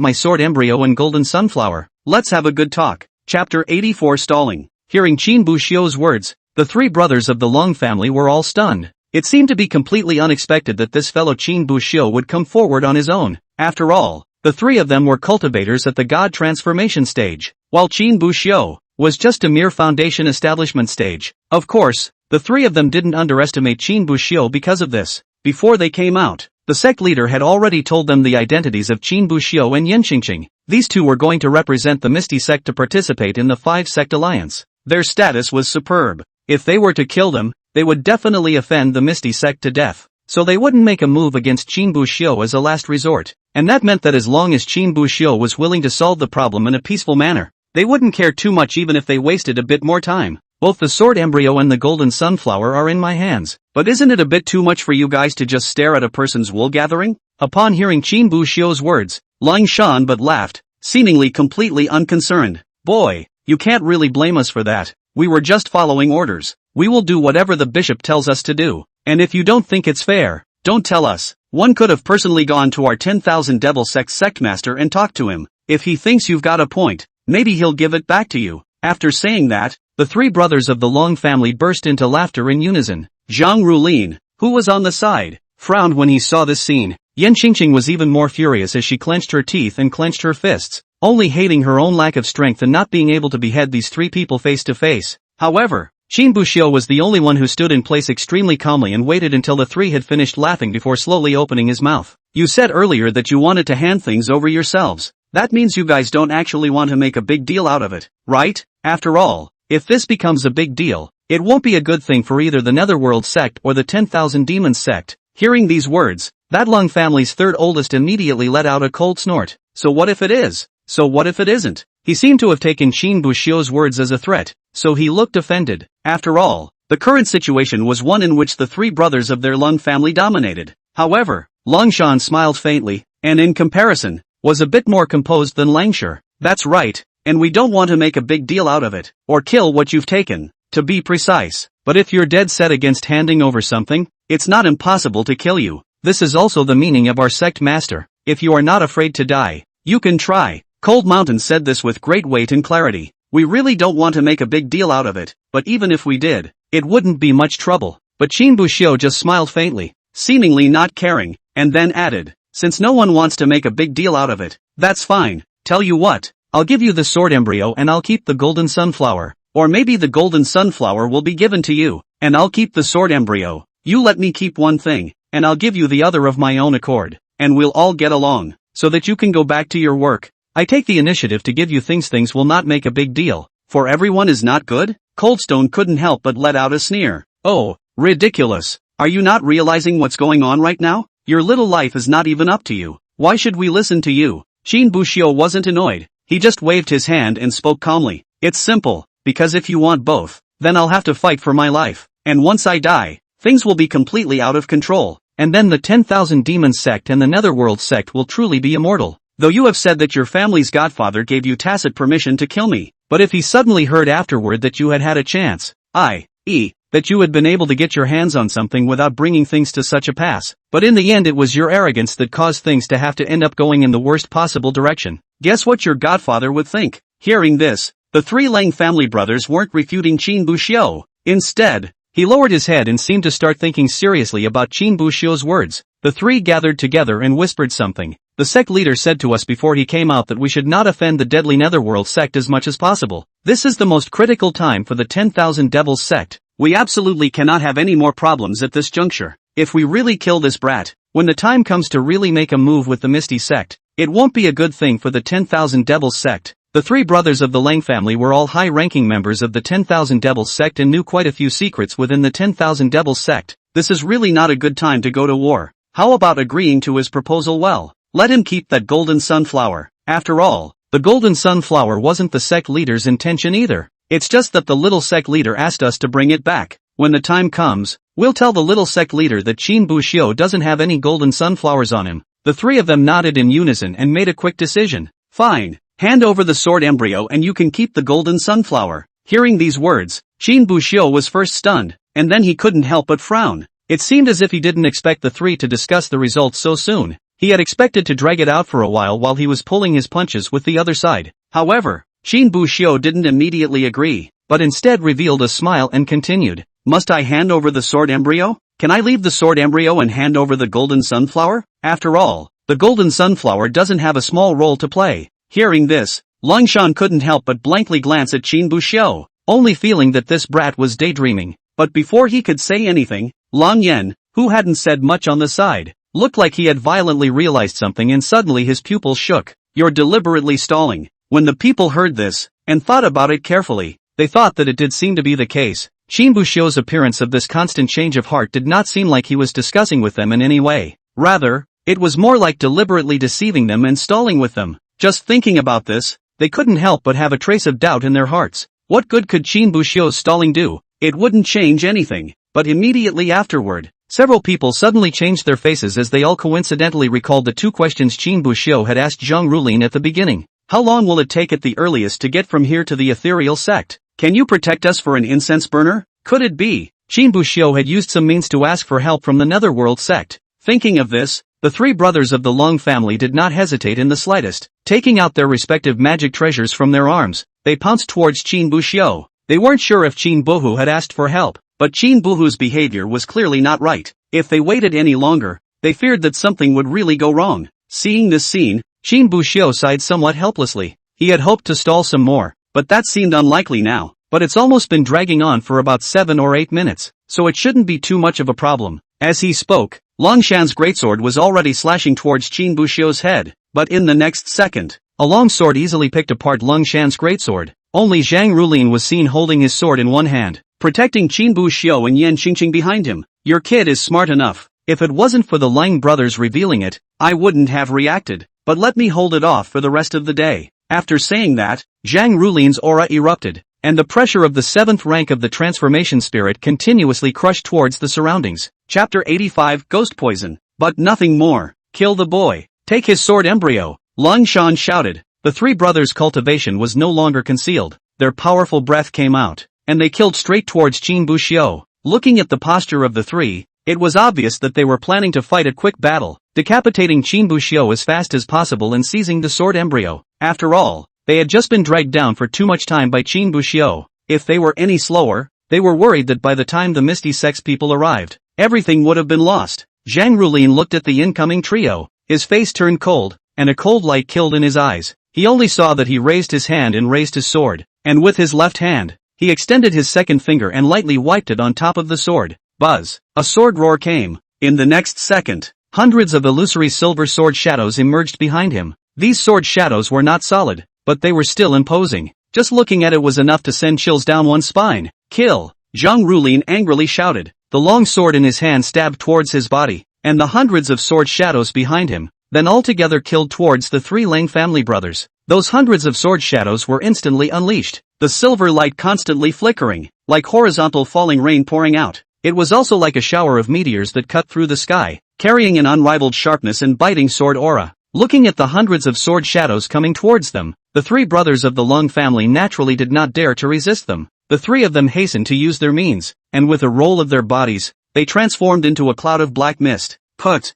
my sword embryo and golden sunflower, let's have a good talk. Chapter 84 Stalling. Hearing Qin Buxiu's words, the three brothers of the Leng family were all stunned. It seemed to be completely unexpected that this fellow Qin Buxiu would come forward on his own. After all, the three of them were cultivators at the god transformation stage, while Qin Buxiu was just a mere foundation establishment stage. Of course, the three of them didn't underestimate Qin Buxiu because of this. Before they came out, the sect leader had already told them the identities of Qin Buxiu and Yen Qingqing. These two were going to represent the Misty Sect to participate in the five-sect alliance. Their status was superb. If they were to kill them, they would definitely offend the Misty Sect to death. So they wouldn't make a move against Qin Buxiu as a last resort. And that meant that as long as Qin Buxiu was willing to solve the problem in a peaceful manner, they wouldn't care too much even if they wasted a bit more time. Both the sword embryo and the golden sunflower are in my hands. But isn't it a bit too much for you guys to just stare at a person's wool gathering? Upon hearing Qin Buxiu's words, Lang Shan but laughed, seemingly completely unconcerned. Boy, you can't really blame us for that. We were just following orders. We will do whatever the bishop tells us to do. And if you don't think it's fair, don't tell us. One could have personally gone to our 10,000 Devil Sect sectmaster and talked to him. If he thinks you've got a point, maybe he'll give it back to you. After saying that, the three brothers of the Long family burst into laughter in unison. Zhang Rulin, who was on the side, frowned when he saw this scene. Yen Qingqing was even more furious as she clenched her teeth and clenched her fists, only hating her own lack of strength and not being able to behead these three people face to face. However, Qin Buxiu was the only one who stood in place extremely calmly and waited until the three had finished laughing before slowly opening his mouth. You said earlier that you wanted to hand things over yourselves. That means you guys don't actually want to make a big deal out of it, right? After all, if this becomes a big deal, it won't be a good thing for either the Netherworld sect or the 10,000 Demons sect. Hearing these words, that Lung family's third oldest immediately let out a cold snort. So what if it is? So what if it isn't? He seemed to have taken Qin Buxiu's words as a threat, so he looked offended. After all, the current situation was one in which the three brothers of their Lung family dominated. However, Longshan smiled faintly, and in comparison, was a bit more composed than Langshur. That's right, and we don't want to make a big deal out of it, or kill what you've taken, to be precise. But if you're dead set against handing over something, it's not impossible to kill you. This is also the meaning of our sect master. If you are not afraid to die, you can try. Cold Mountain said this with great weight and clarity. We really don't want to make a big deal out of it, but even if we did, it wouldn't be much trouble. But Qin Buxiu just smiled faintly, seemingly not caring, and then added, since no one wants to make a big deal out of it, that's fine. Tell you what, I'll give you the sword embryo and I'll keep the golden sunflower. Or maybe the golden sunflower will be given to you, and I'll keep the sword embryo. You let me keep one thing, and I'll give you the other of my own accord, and we'll all get along, so that you can go back to your work. I take the initiative to give you things will not make a big deal, for everyone is not good? Coldstone couldn't help but let out a sneer. Oh, ridiculous. Are you not realizing what's going on right now? Your little life is not even up to you. Why should we listen to you? Qin Buxiu wasn't annoyed. He just waved his hand and spoke calmly. It's simple, because if you want both, then I'll have to fight for my life. And once I die, things will be completely out of control. And then the 10,000 Demons sect and the Netherworld sect will truly be immortal. Though you have said that your family's godfather gave you tacit permission to kill me, but if he suddenly heard afterward that you had had a chance, i.e., that you had been able to get your hands on something without bringing things to such a pass, but in the end it was your arrogance that caused things to have to end up going in the worst possible direction. Guess what your godfather would think? Hearing this, the three Lang family brothers weren't refuting Qin Buxiu. Instead, he lowered his head and seemed to start thinking seriously about Qin Buxiu's words. The three gathered together and whispered something. The sect leader said to us before he came out that we should not offend the deadly Netherworld sect as much as possible. This is the most critical time for the 10,000 Devils sect. We absolutely cannot have any more problems at this juncture. If we really kill this brat, when the time comes to really make a move with the Misty sect, it won't be a good thing for the 10,000 Devils sect. The three brothers of the Lang family were all high-ranking members of the 10,000 Devils sect and knew quite a few secrets within the 10,000 Devils sect. This is really not a good time to go to war. How about agreeing to his proposal? Well, let him keep that golden sunflower. After all, the golden sunflower wasn't the sect leader's intention either. It's just that the little sect leader asked us to bring it back. When the time comes, we'll tell the little sect leader that Qin Buxiu doesn't have any golden sunflowers on him. The three of them nodded in unison and made a quick decision. Fine, hand over the sword embryo and you can keep the golden sunflower. Hearing these words, Qin Buxiu was first stunned, and then he couldn't help but frown. It seemed as if he didn't expect the three to discuss the results so soon. He had expected to drag it out for a while he was pulling his punches with the other side. However, Qin Buxiu didn't immediately agree, but instead revealed a smile and continued. Must I hand over the sword embryo? Can I leave the sword embryo and hand over the golden sunflower? After all, the golden sunflower doesn't have a small role to play. Hearing this, Longshan couldn't help but blankly glance at Qin Buxiu, only feeling that this brat was daydreaming. But before he could say anything, Long Yen, who hadn't said much on the side, looked like he had violently realized something and suddenly his pupils shook. You're deliberately stalling. When the people heard this, and thought about it carefully, they thought that it did seem to be the case. Qin Buxiu's appearance of this constant change of heart did not seem like he was discussing with them in any way. Rather, it was more like deliberately deceiving them and stalling with them. Just thinking about this, they couldn't help but have a trace of doubt in their hearts. What good could Qin Buxiu's stalling do? It wouldn't change anything. But immediately afterward, several people suddenly changed their faces as they all coincidentally recalled the two questions Qin Buxiu had asked Zhang Rulin at the beginning. How long will it take at the earliest to get from here to the ethereal sect? Can you protect us for an incense burner? Could it be Qin Buxiu had used some means to ask for help from the Netherworld sect? Thinking of this, the three brothers of the Long family did not hesitate in the slightest. Taking out their respective magic treasures from their arms, they pounced towards Qin Buxiu. They weren't sure if Qin Buhu had asked for help, but Qin Buhu's behavior was clearly not right. If they waited any longer, they feared that something would really go wrong. Seeing this scene, Qin Buxiu sighed somewhat helplessly. He had hoped to stall some more, but that seemed unlikely now. But it's almost been dragging on for about 7 or 8 minutes, so it shouldn't be too much of a problem. As he spoke, Longshan's greatsword was already slashing towards Qin Buxiu's head, but in the next second, a long sword easily picked apart Longshan's greatsword. Only Zhang Rulin was seen holding his sword in one hand, protecting Qin Buxiu and Yan Qingqing behind him. Your kid is smart enough. If it wasn't for the Lang brothers revealing it, I wouldn't have reacted, but let me hold it off for the rest of the day. After saying that, Zhang Rulin's aura erupted, and the pressure of the 7th rank of the transformation spirit continuously crushed towards the surroundings. Chapter 85 Ghost Poison. But nothing more. Kill the boy. Take his sword embryo. Longshan shouted. The three brothers' cultivation was no longer concealed. Their powerful breath came out, and they killed straight towards Qin Buxiu. Looking at the posture of the three, it was obvious that they were planning to fight a quick battle, decapitating Qin Buxiu as fast as possible and seizing the sword embryo. After all, they had just been dragged down for too much time by Qin Buxiu. If they were any slower, they were worried that by the time the Misty Sects people arrived, everything would have been lost. Zhang Rulin looked at the incoming trio. His face turned cold, and a cold light killed in his eyes. He only saw that he raised his hand and raised his sword, and with his left hand, he extended his second finger and lightly wiped it on top of the sword. Buzz! A sword roar came. In the next second, hundreds of illusory silver sword shadows emerged behind him. These sword shadows were not solid, but they were still imposing. Just looking at it was enough to send chills down one's spine. Kill! Zhang Rulin angrily shouted. The long sword in his hand stabbed towards his body, and the hundreds of sword shadows behind him, then altogether killed towards the three Lang family brothers. Those hundreds of sword shadows were instantly unleashed, the silver light constantly flickering, like horizontal falling rain pouring out. It was also like a shower of meteors that cut through the sky, carrying an unrivaled sharpness and biting sword aura. Looking at the hundreds of sword shadows coming towards them, the three brothers of the Long family naturally did not dare to resist them. The three of them hastened to use their means, and with a roll of their bodies, they transformed into a cloud of black mist. Put!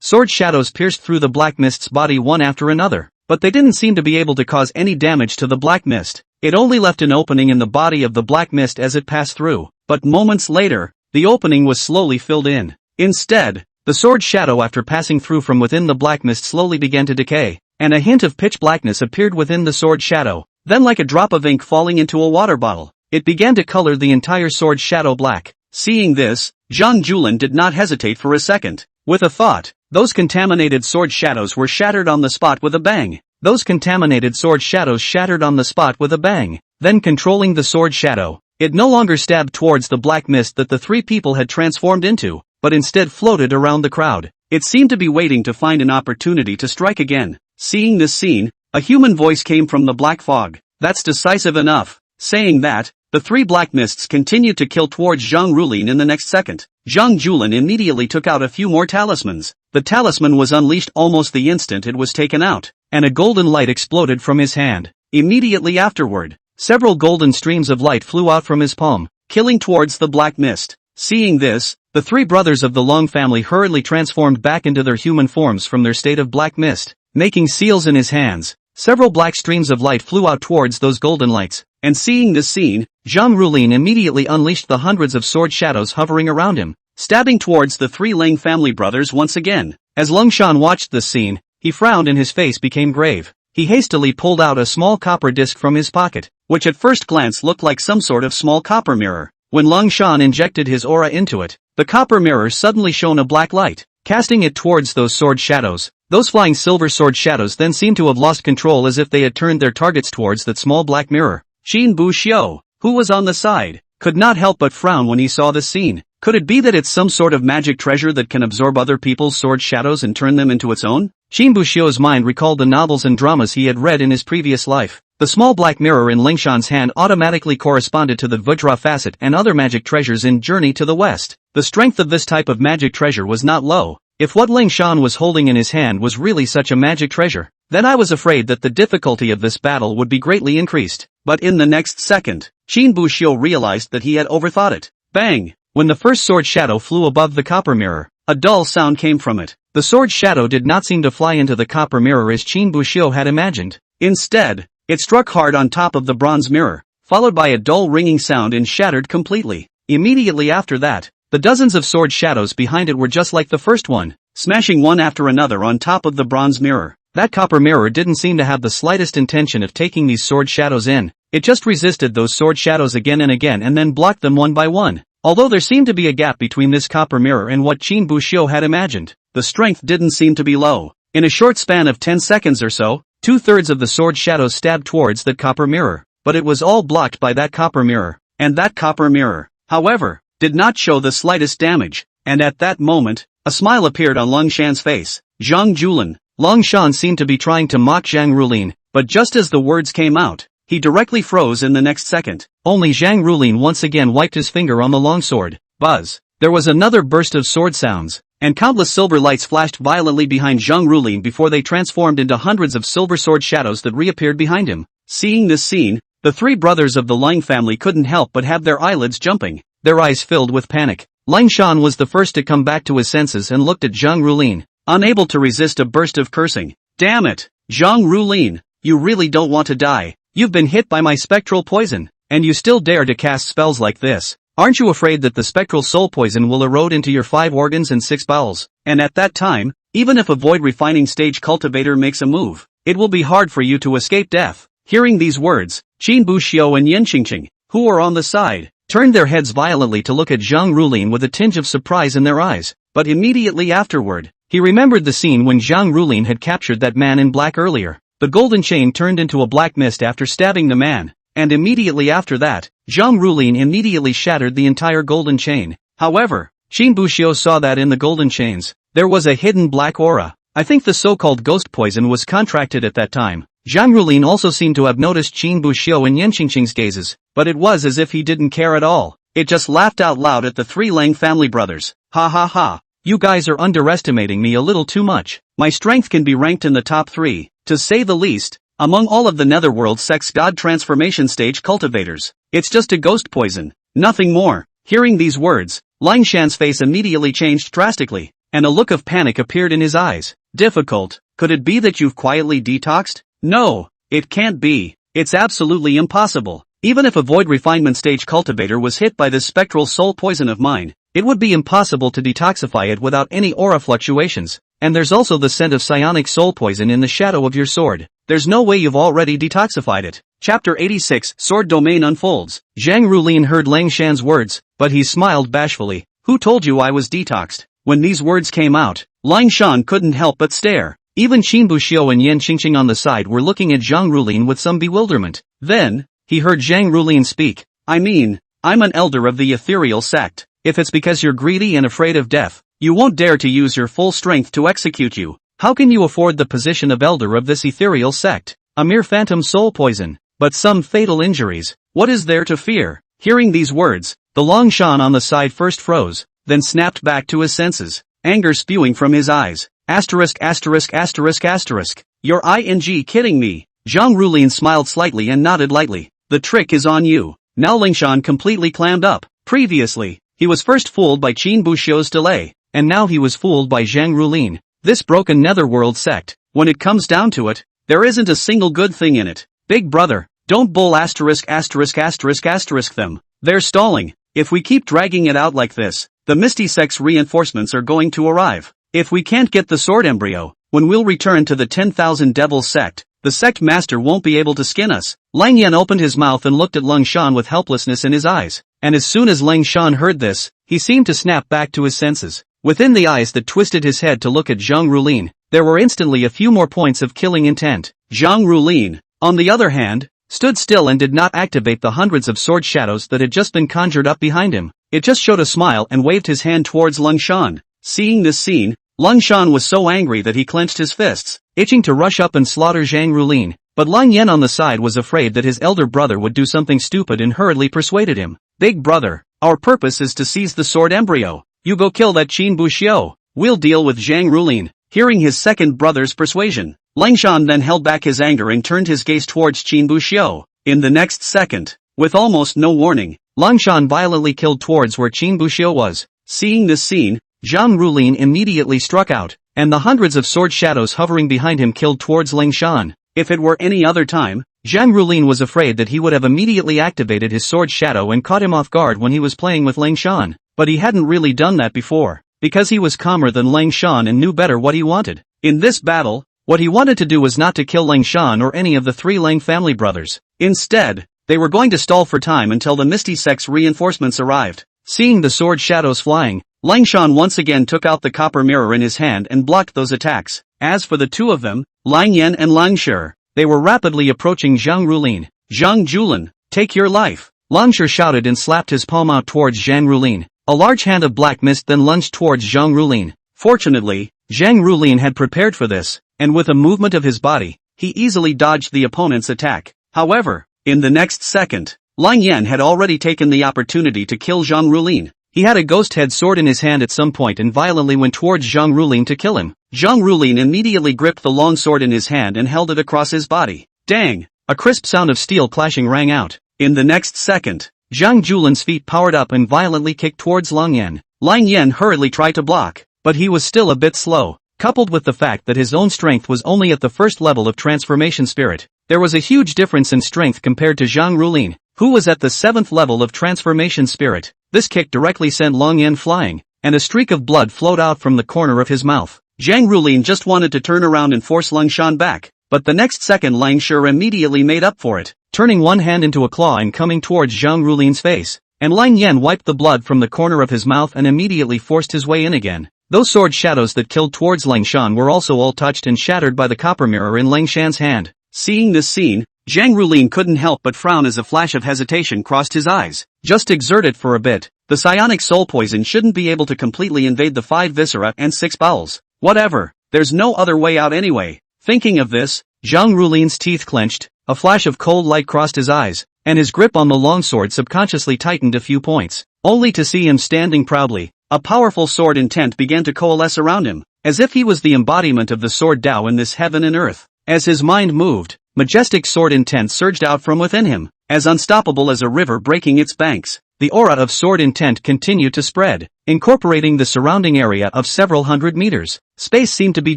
Sword shadows pierced through the black mist's body one after another, but they didn't seem to be able to cause any damage to the black mist. It only left an opening in the body of the black mist as it passed through, but moments later, the opening was slowly filled in. Instead, the sword shadow after passing through from within the black mist slowly began to decay, and a hint of pitch blackness appeared within the sword shadow. Then like a drop of ink falling into a water bottle, it began to color the entire sword shadow black. Seeing this, Zhang Julin did not hesitate for a second. With a thought, those contaminated sword shadows were shattered on the spot with a bang. Those contaminated sword shadows shattered on the spot with a bang. Then controlling the sword shadow, it no longer stabbed towards the black mist that the three people had transformed into, but instead floated around the crowd. It seemed to be waiting to find an opportunity to strike again. Seeing this scene, a human voice came from the black fog. That's decisive enough. Saying that, the three black mists continued to kill towards Zhang Rulin in the next second. Zhang Julin immediately took out a few more talismans. The talisman was unleashed almost the instant it was taken out, and a golden light exploded from his hand. Immediately afterward, several golden streams of light flew out from his palm, killing towards the black mist. Seeing this, the three brothers of the Long family hurriedly transformed back into their human forms from their state of black mist, making seals in his hands. Several black streams of light flew out towards those golden lights, and seeing this scene, Zhang Rulin immediately unleashed the hundreds of sword shadows hovering around him, stabbing towards the three Lang family brothers once again. As Lung Shan watched this scene, he frowned and his face became grave. He hastily pulled out a small copper disc from his pocket, which at first glance looked like some sort of small copper mirror. When Lung Shan injected his aura into it, the copper mirror suddenly shone a black light, casting it towards those sword shadows. Those flying silver sword shadows then seemed to have lost control as if they had turned their targets towards that small black mirror. Qin Bu Xiu, who was on the side, could not help but frown when he saw this scene. Could it be that it's some sort of magic treasure that can absorb other people's sword shadows and turn them into its own? Qin Bu Xiu's mind recalled the novels and dramas he had read in his previous life. The small black mirror in Lingshan's hand automatically corresponded to the Vajra facet and other magic treasures in Journey to the West. The strength of this type of magic treasure was not low. If what Ling Shan was holding in his hand was really such a magic treasure, then I was afraid that the difficulty of this battle would be greatly increased. But in the next second, Qin Bu Xiu realized that he had overthought it. Bang! When the first sword shadow flew above the copper mirror, a dull sound came from it. The sword shadow did not seem to fly into the copper mirror as Qin Bu Xiu had imagined. Instead, it struck hard on top of the bronze mirror, followed by a dull ringing sound and shattered completely. Immediately after that, the dozens of sword shadows behind it were just like the first one, smashing one after another on top of the bronze mirror. That copper mirror didn't seem to have the slightest intention of taking these sword shadows in. It just resisted those sword shadows again and again and then blocked them one by one. Although there seemed to be a gap between this copper mirror and what Qin Bu Xiu had imagined, the strength didn't seem to be low. In a short span of 10 seconds or so, 2/3 of the sword shadows stabbed towards that copper mirror, but it was all blocked by that copper mirror. And that copper mirror, however, did not show the slightest damage. And at that moment, a smile appeared on Lung Shan's face. Zhang Julin. Lung Shan seemed to be trying to mock Zhang Rulin, but just as the words came out, he directly froze in the next second. Only Zhang Rulin once again wiped his finger on the longsword. Buzz. There was another burst of sword sounds, and countless silver lights flashed violently behind Zhang Rulin before they transformed into hundreds of silver sword shadows that reappeared behind him. Seeing this scene, the three brothers of the Lang family couldn't help but have their eyelids jumping, their eyes filled with panic. Lang Shan was the first to come back to his senses and looked at Zhang Rulin, unable to resist a burst of cursing. Damn it, Zhang Rulin, you really don't want to die. You've been hit by my spectral poison, and you still dare to cast spells like this. Aren't you afraid that the spectral soul poison will erode into your 5 organs and 6 bowels? And at that time, even if a void refining stage cultivator makes a move, it will be hard for you to escape death. Hearing these words, Qin Bu Xiu and Yin Qingqing, who were on the side, turned their heads violently to look at Zhang Rulin with a tinge of surprise in their eyes. But immediately afterward, he remembered the scene when Zhang Rulin had captured that man in black earlier. The golden chain turned into a black mist after stabbing the man, and immediately after that, Zhang Rulin immediately shattered the entire golden chain. However, Qin Bu Xiu saw that in the golden chains, there was a hidden black aura. I think the so-called ghost poison was contracted at that time. Zhang Rulin also seemed to have noticed Qin Bu Xiu and Yin Qingqing's gazes, but it was as if he didn't care at all. It just laughed out loud at the three Lang family brothers. Ha ha ha. You guys are underestimating me a little too much. My strength can be ranked in the top 3, to say the least, among all of the Netherworld sects god transformation stage cultivators. It's just a ghost poison, nothing more. Hearing these words, Lang Shan's face immediately changed drastically, and a look of panic appeared in his eyes. Difficult? Could it be that you've quietly detoxed? No, it can't be. It's absolutely impossible. Even if a void refinement stage cultivator was hit by this spectral soul poison of mine, it would be impossible to detoxify it without any aura fluctuations. And there's also the scent of psionic soul poison in the shadow of your sword. There's no way you've already detoxified it. Chapter 86, Sword Domain Unfolds. Zhang Rulin heard Lang Shan's words, but he smiled bashfully. Who told you I was detoxed? When these words came out, Lang Shan couldn't help but stare. Even Qin Bu Xiu and Yin Qingqing on the side were looking at Zhang Rulin with some bewilderment. Then, he heard Zhang Rulin speak. I mean, I'm an elder of the ethereal sect. If it's because you're greedy and afraid of death, you won't dare to use your full strength to execute you. How can you afford the position of elder of this ethereal sect? A mere phantom soul poison. but some fatal injuries. What is there to fear? Hearing these words, the Long Shan on the side first froze, then snapped back to his senses, anger spewing from his eyes. Asterisk asterisk asterisk asterisk. You're kidding me? Zhang Rulin smiled slightly and nodded lightly. The trick is on you. Now Lingshan completely clammed up. Previously, he was first fooled by Qin Buxiu's delay, and now he was fooled by Zhang Rulin. This broken netherworld sect, when it comes down to it, there isn't a single good thing in it. Big brother, don't bull asterisk asterisk asterisk asterisk them. They're stalling. If we keep dragging it out like this, the Misty Sect's reinforcements are going to arrive. If we can't get the sword embryo, when we'll return to the 10,000 Devils sect, the sect master won't be able to skin us. Lang Yan opened his mouth and looked at Leng Shan with helplessness in his eyes, and as soon as Leng Shan heard this, he seemed to snap back to his senses. Within the eyes that twisted his head to look at Zhang Rulin, there were instantly a few more points of killing intent. Zhang Rulin, on the other hand, stood still and did not activate the hundreds of sword shadows that had just been conjured up behind him. It just showed a smile and waved his hand towards Leng Shan. Seeing this scene, Leng Shan was so angry that he clenched his fists, itching to rush up and slaughter Zhang Rulin, but Lang Yan on the side was afraid that his elder brother would do something stupid and hurriedly persuaded him. Big brother, our purpose is to seize the sword embryo. You go kill that Qin Buxiu. We'll deal with Zhang Rulin. Hearing his second brother's persuasion, Leng Shan then held back his anger and turned his gaze towards Qin Buxiu. In the next second, with almost no warning, Leng Shan violently killed towards where Qin Buxiu was. Seeing this scene, Zhang Rulin immediately struck out, and the hundreds of sword shadows hovering behind him killed towards Leng Shan. If it were any other time, Zhang Rulin was afraid that he would have immediately activated his sword shadow and caught him off guard when he was playing with Leng Shan, but he hadn't really done that before, because he was calmer than Leng Shan and knew better what he wanted. In this battle, what he wanted to do was not to kill Leng Shan or any of the three Leng family brothers. Instead, they were going to stall for time until the Misty Sect's reinforcements arrived. Seeing the sword shadows flying, Leng Shan once again took out the copper mirror in his hand and blocked those attacks. As for the two of them, Lang Yan and Lang Shi, they were rapidly approaching Zhang Rulin. Zhang Julin, take your life. Lang Shi shouted and slapped his palm out towards Zhang Rulin. A large hand of black mist then lunged towards Zhang Rulin. Fortunately, Zhang Rulin had prepared for this, and with a movement of his body, he easily dodged the opponent's attack. However, in the next second, Lang Yan had already taken the opportunity to kill Zhang Rulin. He had a ghost head sword in his hand at some point and violently went towards Zhang Rulin to kill him. Zhang Rulin immediately gripped the long sword in his hand and held it across his body. Dang! A crisp sound of steel clashing rang out. In the next second, Zhang Julin's feet powered up and violently kicked towards Lang Yan. Lang Yan hurriedly tried to block, but he was still a bit slow. Coupled with the fact that his own strength was only at the first level of transformation spirit, there was a huge difference in strength compared to Zhang Rulin, who was at the 7th level of transformation spirit. This kick directly sent Lang Yan flying, and a streak of blood flowed out from the corner of his mouth. Zhang Rulin just wanted to turn around and force Leng Shan back, but the next second Lang Shi immediately made up for it, turning one hand into a claw and coming towards Zhang Rulin's face, and Lang Yan wiped the blood from the corner of his mouth and immediately forced his way in again. Those sword shadows that killed towards Leng Shan were also all touched and shattered by the copper mirror in Leng Shan's hand. Seeing this scene, Zhang Rulin couldn't help but frown as a flash of hesitation crossed his eyes. Just exert it for a bit. The psionic soul poison shouldn't be able to completely invade the 5 viscera and 6 bowels. Whatever, there's no other way out anyway. Thinking of this, Zhang Rulin's teeth clenched, a flash of cold light crossed his eyes, and his grip on the longsword subconsciously tightened a few points, only to see him standing proudly. A powerful sword intent began to coalesce around him, as if he was the embodiment of the sword Tao in this heaven and earth. As his mind moved, majestic sword intent surged out from within him, as unstoppable as a river breaking its banks. The aura of sword intent continued to spread, incorporating the surrounding area of several hundred meters. Space seemed to be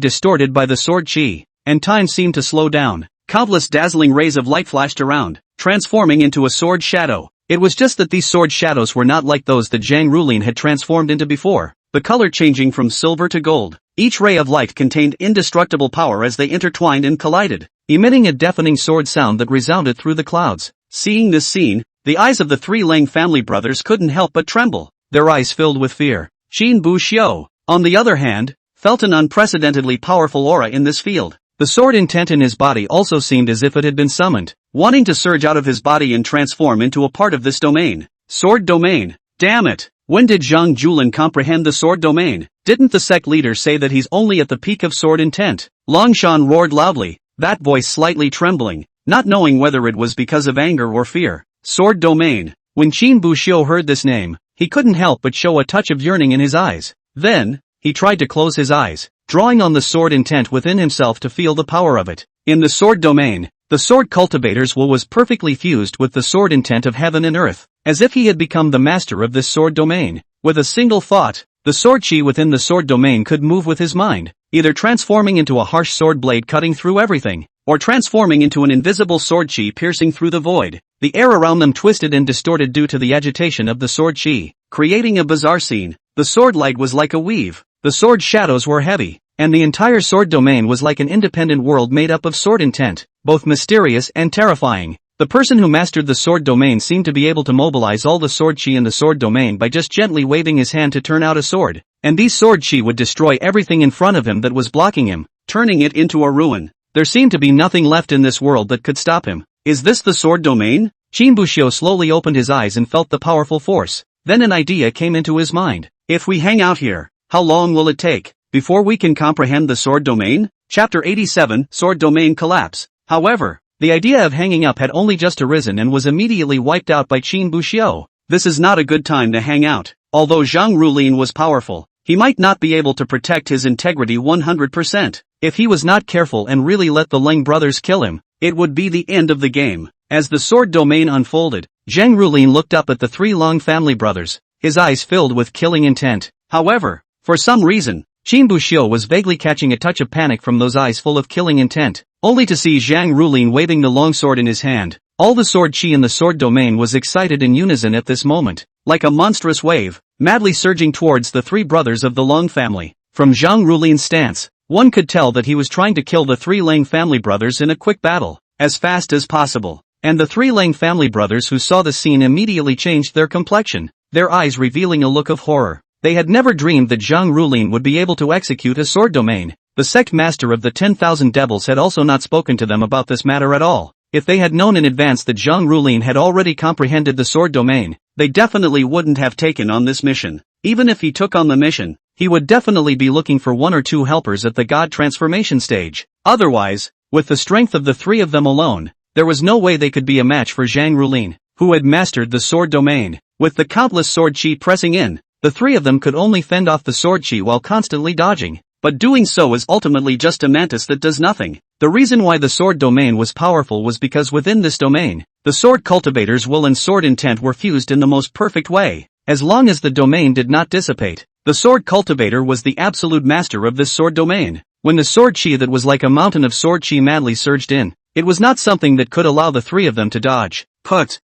distorted by the sword chi, and time seemed to slow down. Countless dazzling rays of light flashed around, transforming into a sword shadow. It was just that these sword shadows were not like those that Zhang Rulin had transformed into before, the color changing from silver to gold. Each ray of light contained indestructible power as they intertwined and collided, emitting a deafening sword sound that resounded through the clouds. Seeing this scene, the eyes of the 3 Lang family brothers couldn't help but tremble, their eyes filled with fear. Qin Buxiu, on the other hand, felt an unprecedentedly powerful aura in this field. The sword intent in his body also seemed as if it had been summoned, wanting to surge out of his body and transform into a part of this domain. Sword domain. Damn it! When did Zhang Julin comprehend the sword domain? Didn't the sect leader say that he's only at the peak of sword intent? Lang Shan roared loudly, that voice slightly trembling. not knowing whether it was because of anger or fear. Sword domain. When Qin Buxiu heard this name, he couldn't help but show a touch of yearning in his eyes. Then, he tried to close his eyes, drawing on the sword intent within himself to feel the power of it. In the sword domain, the sword cultivator's will was perfectly fused with the sword intent of heaven and earth, as if he had become the master of this sword domain. With a single thought, the sword chi within the sword domain could move with his mind, either transforming into a harsh sword blade cutting through everything, or transforming into an invisible sword chi piercing through the void. The air around them twisted and distorted due to the agitation of the sword chi, creating a bizarre scene. The sword light was like a weave, the sword shadows were heavy, and the entire sword domain was like an independent world made up of sword intent, both mysterious and terrifying. The person who mastered the sword domain seemed to be able to mobilize all the sword chi in the sword domain by just gently waving his hand to turn out a sword, and these sword chi would destroy everything in front of him that was blocking him, turning it into a ruin. There seemed to be nothing left in this world that could stop him. Is this the sword domain? Qin Buxiu slowly opened his eyes and felt the powerful force. Then an idea came into his mind. If we hang out here, how long will it take before we can comprehend the sword domain? Chapter 87, Sword Domain Collapse. However, the idea of hanging up had only just arisen and was immediately wiped out by Qin Buxiu. This is not a good time to hang out. Although Zhang Rulin was powerful, he might not be able to protect his integrity 100%. If he was not careful and really let the Leng brothers kill him, it would be the end of the game. As the sword domain unfolded, Zhang Rulin looked up at the three Long family brothers, his eyes filled with killing intent. However, for some reason, Qin Buxiu was vaguely catching a touch of panic from those eyes full of killing intent, only to see Zhang Rulin waving the long sword in his hand. All the sword chi in the sword domain was excited in unison at this moment, like a monstrous wave, madly surging towards the three brothers of the Long family. From Zhang Rulin's stance, one could tell that he was trying to kill the three Lang family brothers in a quick battle, as fast as possible. And the three Lang family brothers who saw the scene immediately changed their complexion, their eyes revealing a look of horror. They had never dreamed that Zhang Rulin would be able to execute a sword domain. The sect master of the 10,000 devils had also not spoken to them about this matter at all. If they had known in advance that Zhang Rulin had already comprehended the sword domain, they definitely wouldn't have taken on this mission. Even if he took on the mission, he would definitely be looking for one or two helpers at the god transformation stage. Otherwise, with the strength of the three of them alone, there was no way they could be a match for Zhang Rulin, who had mastered the sword domain. With the countless sword chi pressing in, the three of them could only fend off the sword chi while constantly dodging. But doing so is ultimately just a mantis that does nothing. The reason why the sword domain was powerful was because within this domain, the sword cultivator's will and sword intent were fused in the most perfect way. As long as the domain did not dissipate, the sword cultivator was the absolute master of this sword domain. When the sword chi that was like a mountain of sword chi madly surged in, it was not something that could allow the three of them to dodge. Put.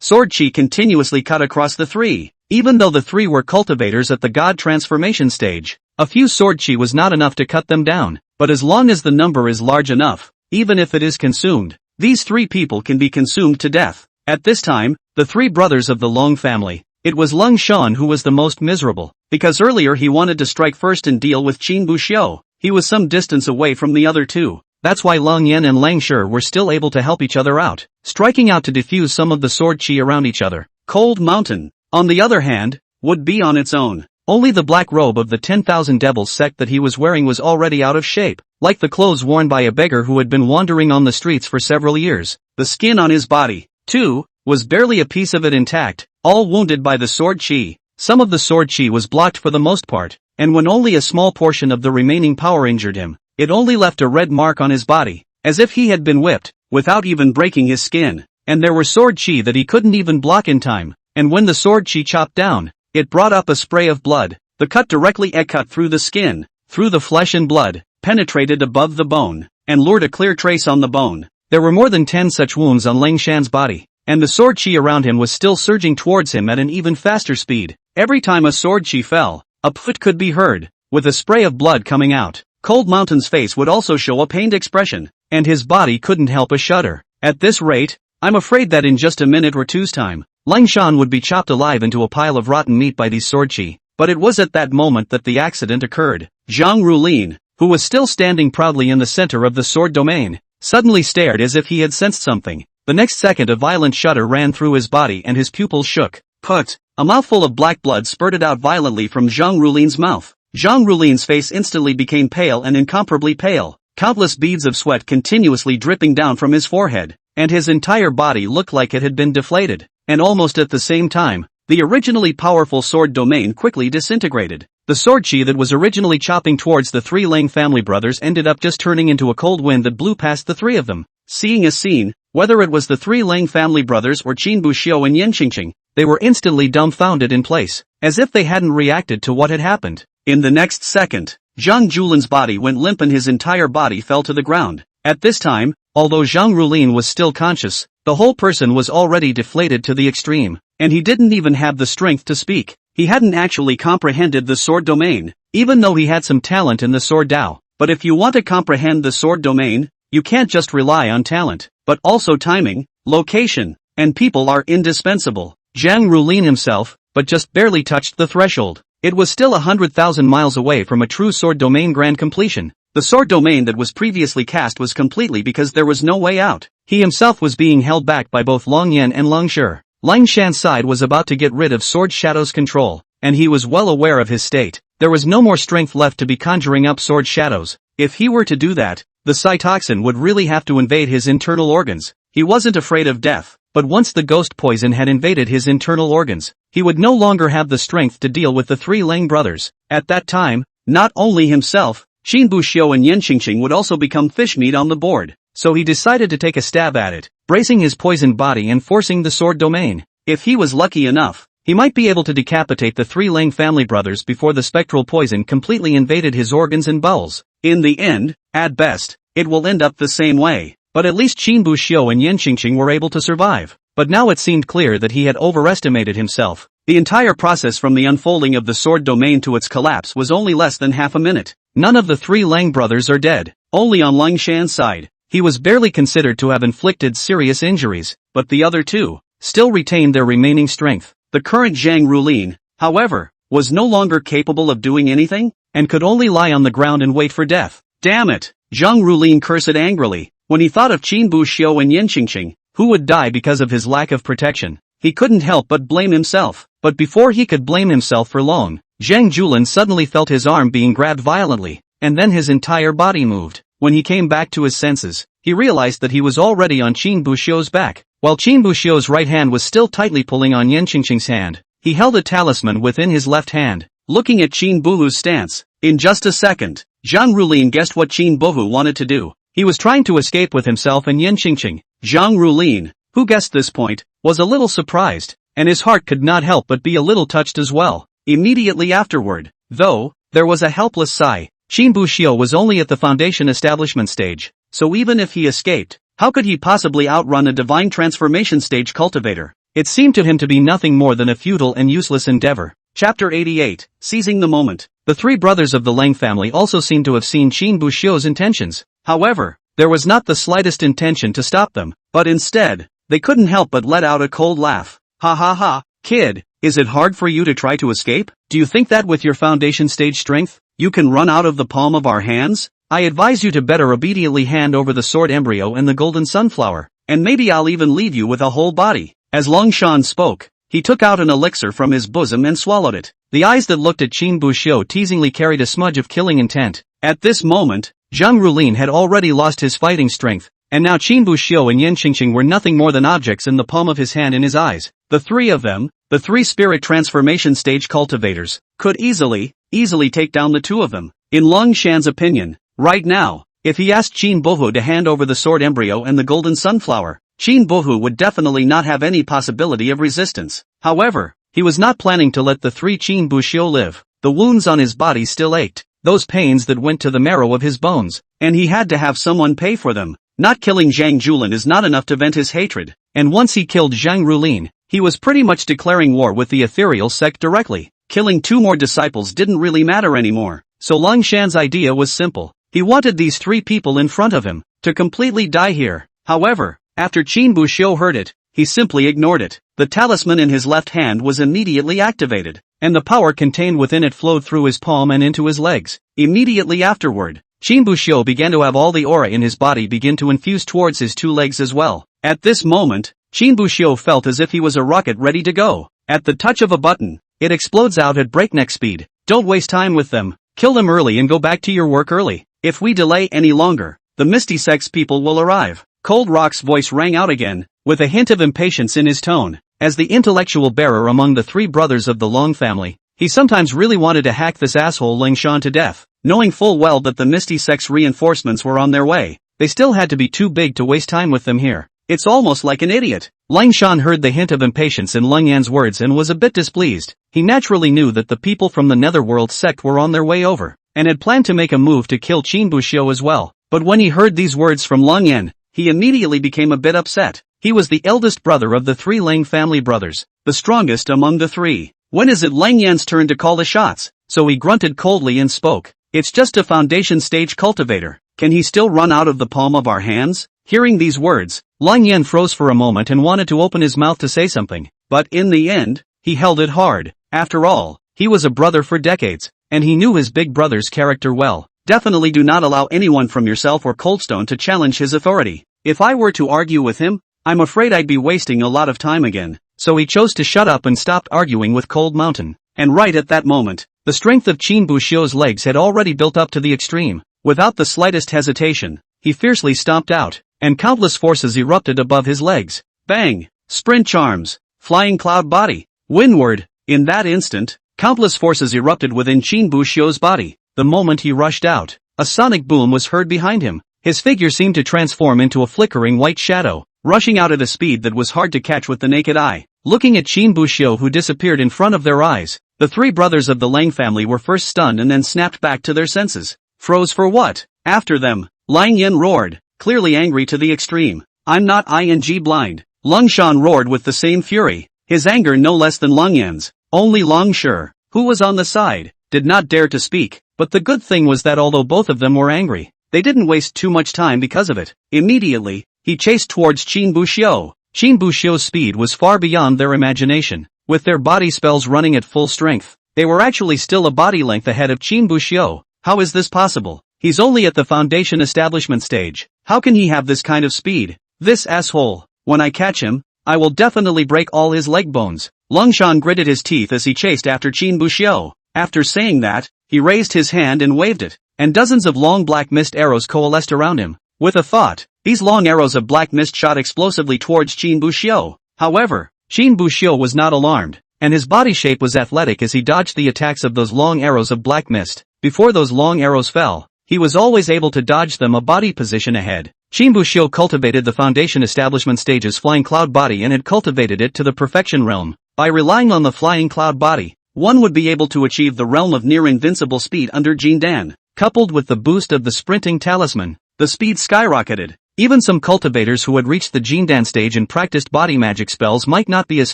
Sword chi continuously cut across the three. Even though the three were cultivators at the god transformation stage, a few sword chi was not enough to cut them down. But as long as the number is large enough, even if it is consumed, these three people can be consumed to death. At this time, the three brothers of the Long family, it was Leng Shan who was the most miserable, because earlier he wanted to strike first and deal with Qin Buxiu. He was some distance away from the other two. That's why Long Yan and Lang Shi were still able to help each other out, striking out to diffuse some of the sword chi around each other. Cold Mountain, on the other hand, would be on its own. Only the black robe of the 10,000 devils sect that he was wearing was already out of shape, like the clothes worn by a beggar who had been wandering on the streets for several years. The skin on his body, too, was barely a piece of it intact, all wounded by the sword chi. Some of the sword chi was blocked for the most part, and when only a small portion of the remaining power injured him, it only left a red mark on his body, as if he had been whipped, without even breaking his skin. And there were sword chi that he couldn't even block in time, and when the sword chi chopped down, it brought up a spray of blood. The cut directly cut through the skin, through the flesh and blood, penetrated above the bone, and lured a clear trace on the bone. There were more than 10 such wounds on Lang Shan's body, and the sword chi around him was still surging towards him at an even faster speed. Every time a sword chi fell, a put could be heard, with a spray of blood coming out. Cold Mountain's face would also show a pained expression, and his body couldn't help but shudder. At this rate, I'm afraid that in just a minute or two's time, Lang Shan would be chopped alive into a pile of rotten meat by these sword chi. But it was at that moment that the accident occurred. Zhang Rulin, who was still standing proudly in the center of the sword domain, suddenly stared as if he had sensed something. The next second a violent shudder ran through his body and his pupils shook. Put! A mouthful of black blood spurted out violently from Zhang Rulin's mouth. Zhang Rulin's face instantly became pale and incomparably pale. countless beads of sweat continuously dripping down from his forehead, and his entire body looked like it had been deflated, and almost at the same time, the originally powerful sword domain quickly disintegrated. The sword chi that was originally chopping towards the three Lang family brothers ended up just turning into a cold wind that blew past the three of them. Seeing a scene, whether it was the three Lang family brothers or Qin Buxiu and Yan Qingqing, they were instantly dumbfounded in place, as if they hadn't reacted to what had happened. In the next second, Zhang Julin's body went limp and his entire body fell to the ground. At this time, although Zhang Rulin was still conscious, the whole person was already deflated to the extreme, and he didn't even have the strength to speak. He hadn't actually comprehended the sword domain, even though he had some talent in the sword Dao. But if you want to comprehend the sword domain, you can't just rely on talent, but also timing, location, and people are indispensable. Zhang Rulin himself, but just barely touched the threshold. It was still 100,000 miles away from a true sword domain grand completion. The sword domain that was previously cast was completely because there was no way out. He himself was being held back by both Long Yan and Long Shi. Lang Shan's side was about to get rid of Sword Shadow's control, and he was well aware of his state. There was no more strength left to be conjuring up Sword Shadows. If he were to do that, the cytoxin would really have to invade his internal organs. He wasn't afraid of death, but once the ghost poison had invaded his internal organs, he would no longer have the strength to deal with the three Lang brothers. At that time, not only himself, Qin Buxiu and Yan Qingqing would also become fish meat on the board. So he decided to take a stab at it, bracing his poisoned body and forcing the sword domain. If he was lucky enough, he might be able to decapitate the three Lang family brothers before the spectral poison completely invaded his organs and bowels. In the end, at best, it will end up the same way. But at least Qin Buxiu and Yan Qingqing were able to survive. But now it seemed clear that he had overestimated himself. The entire process from the unfolding of the sword domain to its collapse was only less than half a minute. None of the three Lang brothers are dead. Only on Lang Shan's side. He was barely considered to have inflicted serious injuries, but the other two still retained their remaining strength. The current Zhang Rulin, however, was no longer capable of doing anything, and could only lie on the ground and wait for death. Damn it! Zhang Rulin cursed angrily. When he thought of Qin Buxiu and Yan Qingqing, who would die because of his lack of protection, he couldn't help but blame himself. But before he could blame himself for long, Zhang Julin suddenly felt his arm being grabbed violently, and then his entire body moved. When he came back to his senses, he realized that he was already on Qin Buxiu's back. While Qin Buxiu's right hand was still tightly pulling on Yan Qingqing's hand, he held a talisman within his left hand. Looking at Qin Buhu's stance, in just a second, Zhang Rulin guessed what Qin Buhu wanted to do. He was trying to escape with himself and Yan Qingqing. Zhang Rulin, who guessed this point, was a little surprised, and his heart could not help but be a little touched as well. Immediately afterward, though, there was a helpless sigh. Qin Buxiu was only at the foundation establishment stage, so even if he escaped, how could he possibly outrun a divine transformation stage cultivator? It seemed to him to be nothing more than a futile and useless endeavor. Chapter 88, Seizing the Moment. The three brothers of the Lang family also seemed to have seen Qin Buxiu's intentions. However, there was not the slightest intention to stop them, but instead, they couldn't help but let out a cold laugh. Ha ha ha, kid, is it hard for you to try to escape? Do you think that with your foundation stage strength, you can run out of the palm of our hands? I advise you to better obediently hand over the sword embryo and the golden sunflower, and maybe I'll even leave you with a whole body. As Long Shan spoke, he took out an elixir from his bosom and swallowed it. The eyes that looked at Qin Buxiu teasingly carried a smudge of killing intent. At this moment, Zhang Rulin had already lost his fighting strength, and now Qin Buxiu and Yan Qingqing were nothing more than objects in the palm of his hand in his eyes. The three of them, the three spirit transformation stage cultivators, could easily take down the two of them. In Long Shan's opinion, right now, if he asked Qin Buhu to hand over the sword embryo and the golden sunflower, Qin Buhu would definitely not have any possibility of resistance. However, he was not planning to let the three Qin Buxiu live. The wounds on his body still ached, those pains that went to the marrow of his bones, and he had to have someone pay for them. Not killing Zhang Julin is not enough to vent his hatred, and once he killed Zhang Rulin, he was pretty much declaring war with the ethereal sect directly. Killing two more disciples didn't really matter anymore, so Long Shan's idea was simple. He wanted these three people in front of him to completely die here. However, after Qin Buxiu heard it, he simply ignored it. The talisman in his left hand was immediately activated, and the power contained within it flowed through his palm and into his legs. Immediately afterward, Qin Buxiu began to have all the aura in his body begin to infuse towards his two legs as well. At this moment, Qin Buxiu felt as if he was a rocket ready to go. At the touch of a button, it explodes out at breakneck speed. Don't waste time with them. Kill them early and go back to your work early. If we delay any longer, the Misty Sects people will arrive. Cold Rock's voice rang out again, with a hint of impatience in his tone. As the intellectual bearer among the three brothers of the Long family, he sometimes really wanted to hack this asshole Ling Shan to death. Knowing full well that the Misty Sects reinforcements were on their way, they still had to be too big to waste time with them here. It's almost like an idiot. Ling Shan heard the hint of impatience in Leng Yan's words and was a bit displeased. He naturally knew that the people from the Netherworld sect were on their way over, and had planned to make a move to kill Qin Buxiu as well. But when he heard these words from Leng Yan, he immediately became a bit upset. He was the eldest brother of the three Ling family brothers, the strongest among the three. When is it Leng Yan's turn to call the shots? So he grunted coldly and spoke. It's just a foundation stage cultivator. Can he still run out of the palm of our hands? Hearing these words, Leng Yan froze for a moment and wanted to open his mouth to say something. But in the end, he held it hard. After all, he was a brother for decades, and he knew his big brother's character well. Definitely do not allow anyone from yourself or Coldstone to challenge his authority. If I were to argue with him, I'm afraid I'd be wasting a lot of time again. So he chose to shut up and stopped arguing with Cold Mountain. And right at that moment, the strength of Qin Buxiu's legs had already built up to the extreme. Without the slightest hesitation, he fiercely stomped out, and countless forces erupted above his legs. Bang! Sprint charms, flying cloud body, windward. In that instant, countless forces erupted within Qin Buxiu's body. The moment he rushed out, a sonic boom was heard behind him. His figure seemed to transform into a flickering white shadow, rushing out at a speed that was hard to catch with the naked eye. Looking at Qin Buxiu, who disappeared in front of their eyes, the three brothers of the Lang family were first stunned and then snapped back to their senses. Froze for what? After them, Lang Yin roared, clearly angry to the extreme. I'm not ing blind. Leng Shan roared with the same fury, his anger no less than Leng Yan's. Only Long Shi, who was on the side, did not dare to speak. But the good thing was that although both of them were angry, they didn't waste too much time because of it. Immediately, he chased towards Qin Buxiu. Qin Buxiu's speed was far beyond their imagination. With their body spells running at full strength, they were actually still a body length ahead of Qin Buxiu. How is this possible? He's only at the foundation establishment stage. How can he have this kind of speed? This asshole. When I catch him, I will definitely break all his leg bones. Leng Shan gritted his teeth as he chased after Qin Buxiu. After saying that, he raised his hand and waved it, and dozens of long black mist arrows coalesced around him. With a thought, these long arrows of black mist shot explosively towards Qin Buxiu. However, Qin Buxiu was not alarmed, and his body shape was athletic as he dodged the attacks of those long arrows of black mist. Before those long arrows fell, he was always able to dodge them a body position ahead. Qin Buxiu cultivated the foundation establishment stage's flying cloud body and had cultivated it to the perfection realm. By relying on the flying cloud body, one would be able to achieve the realm of near invincible speed under Jindan. Coupled with the boost of the sprinting talisman, the speed skyrocketed. Even some cultivators who had reached the Jindan stage and practiced body magic spells might not be as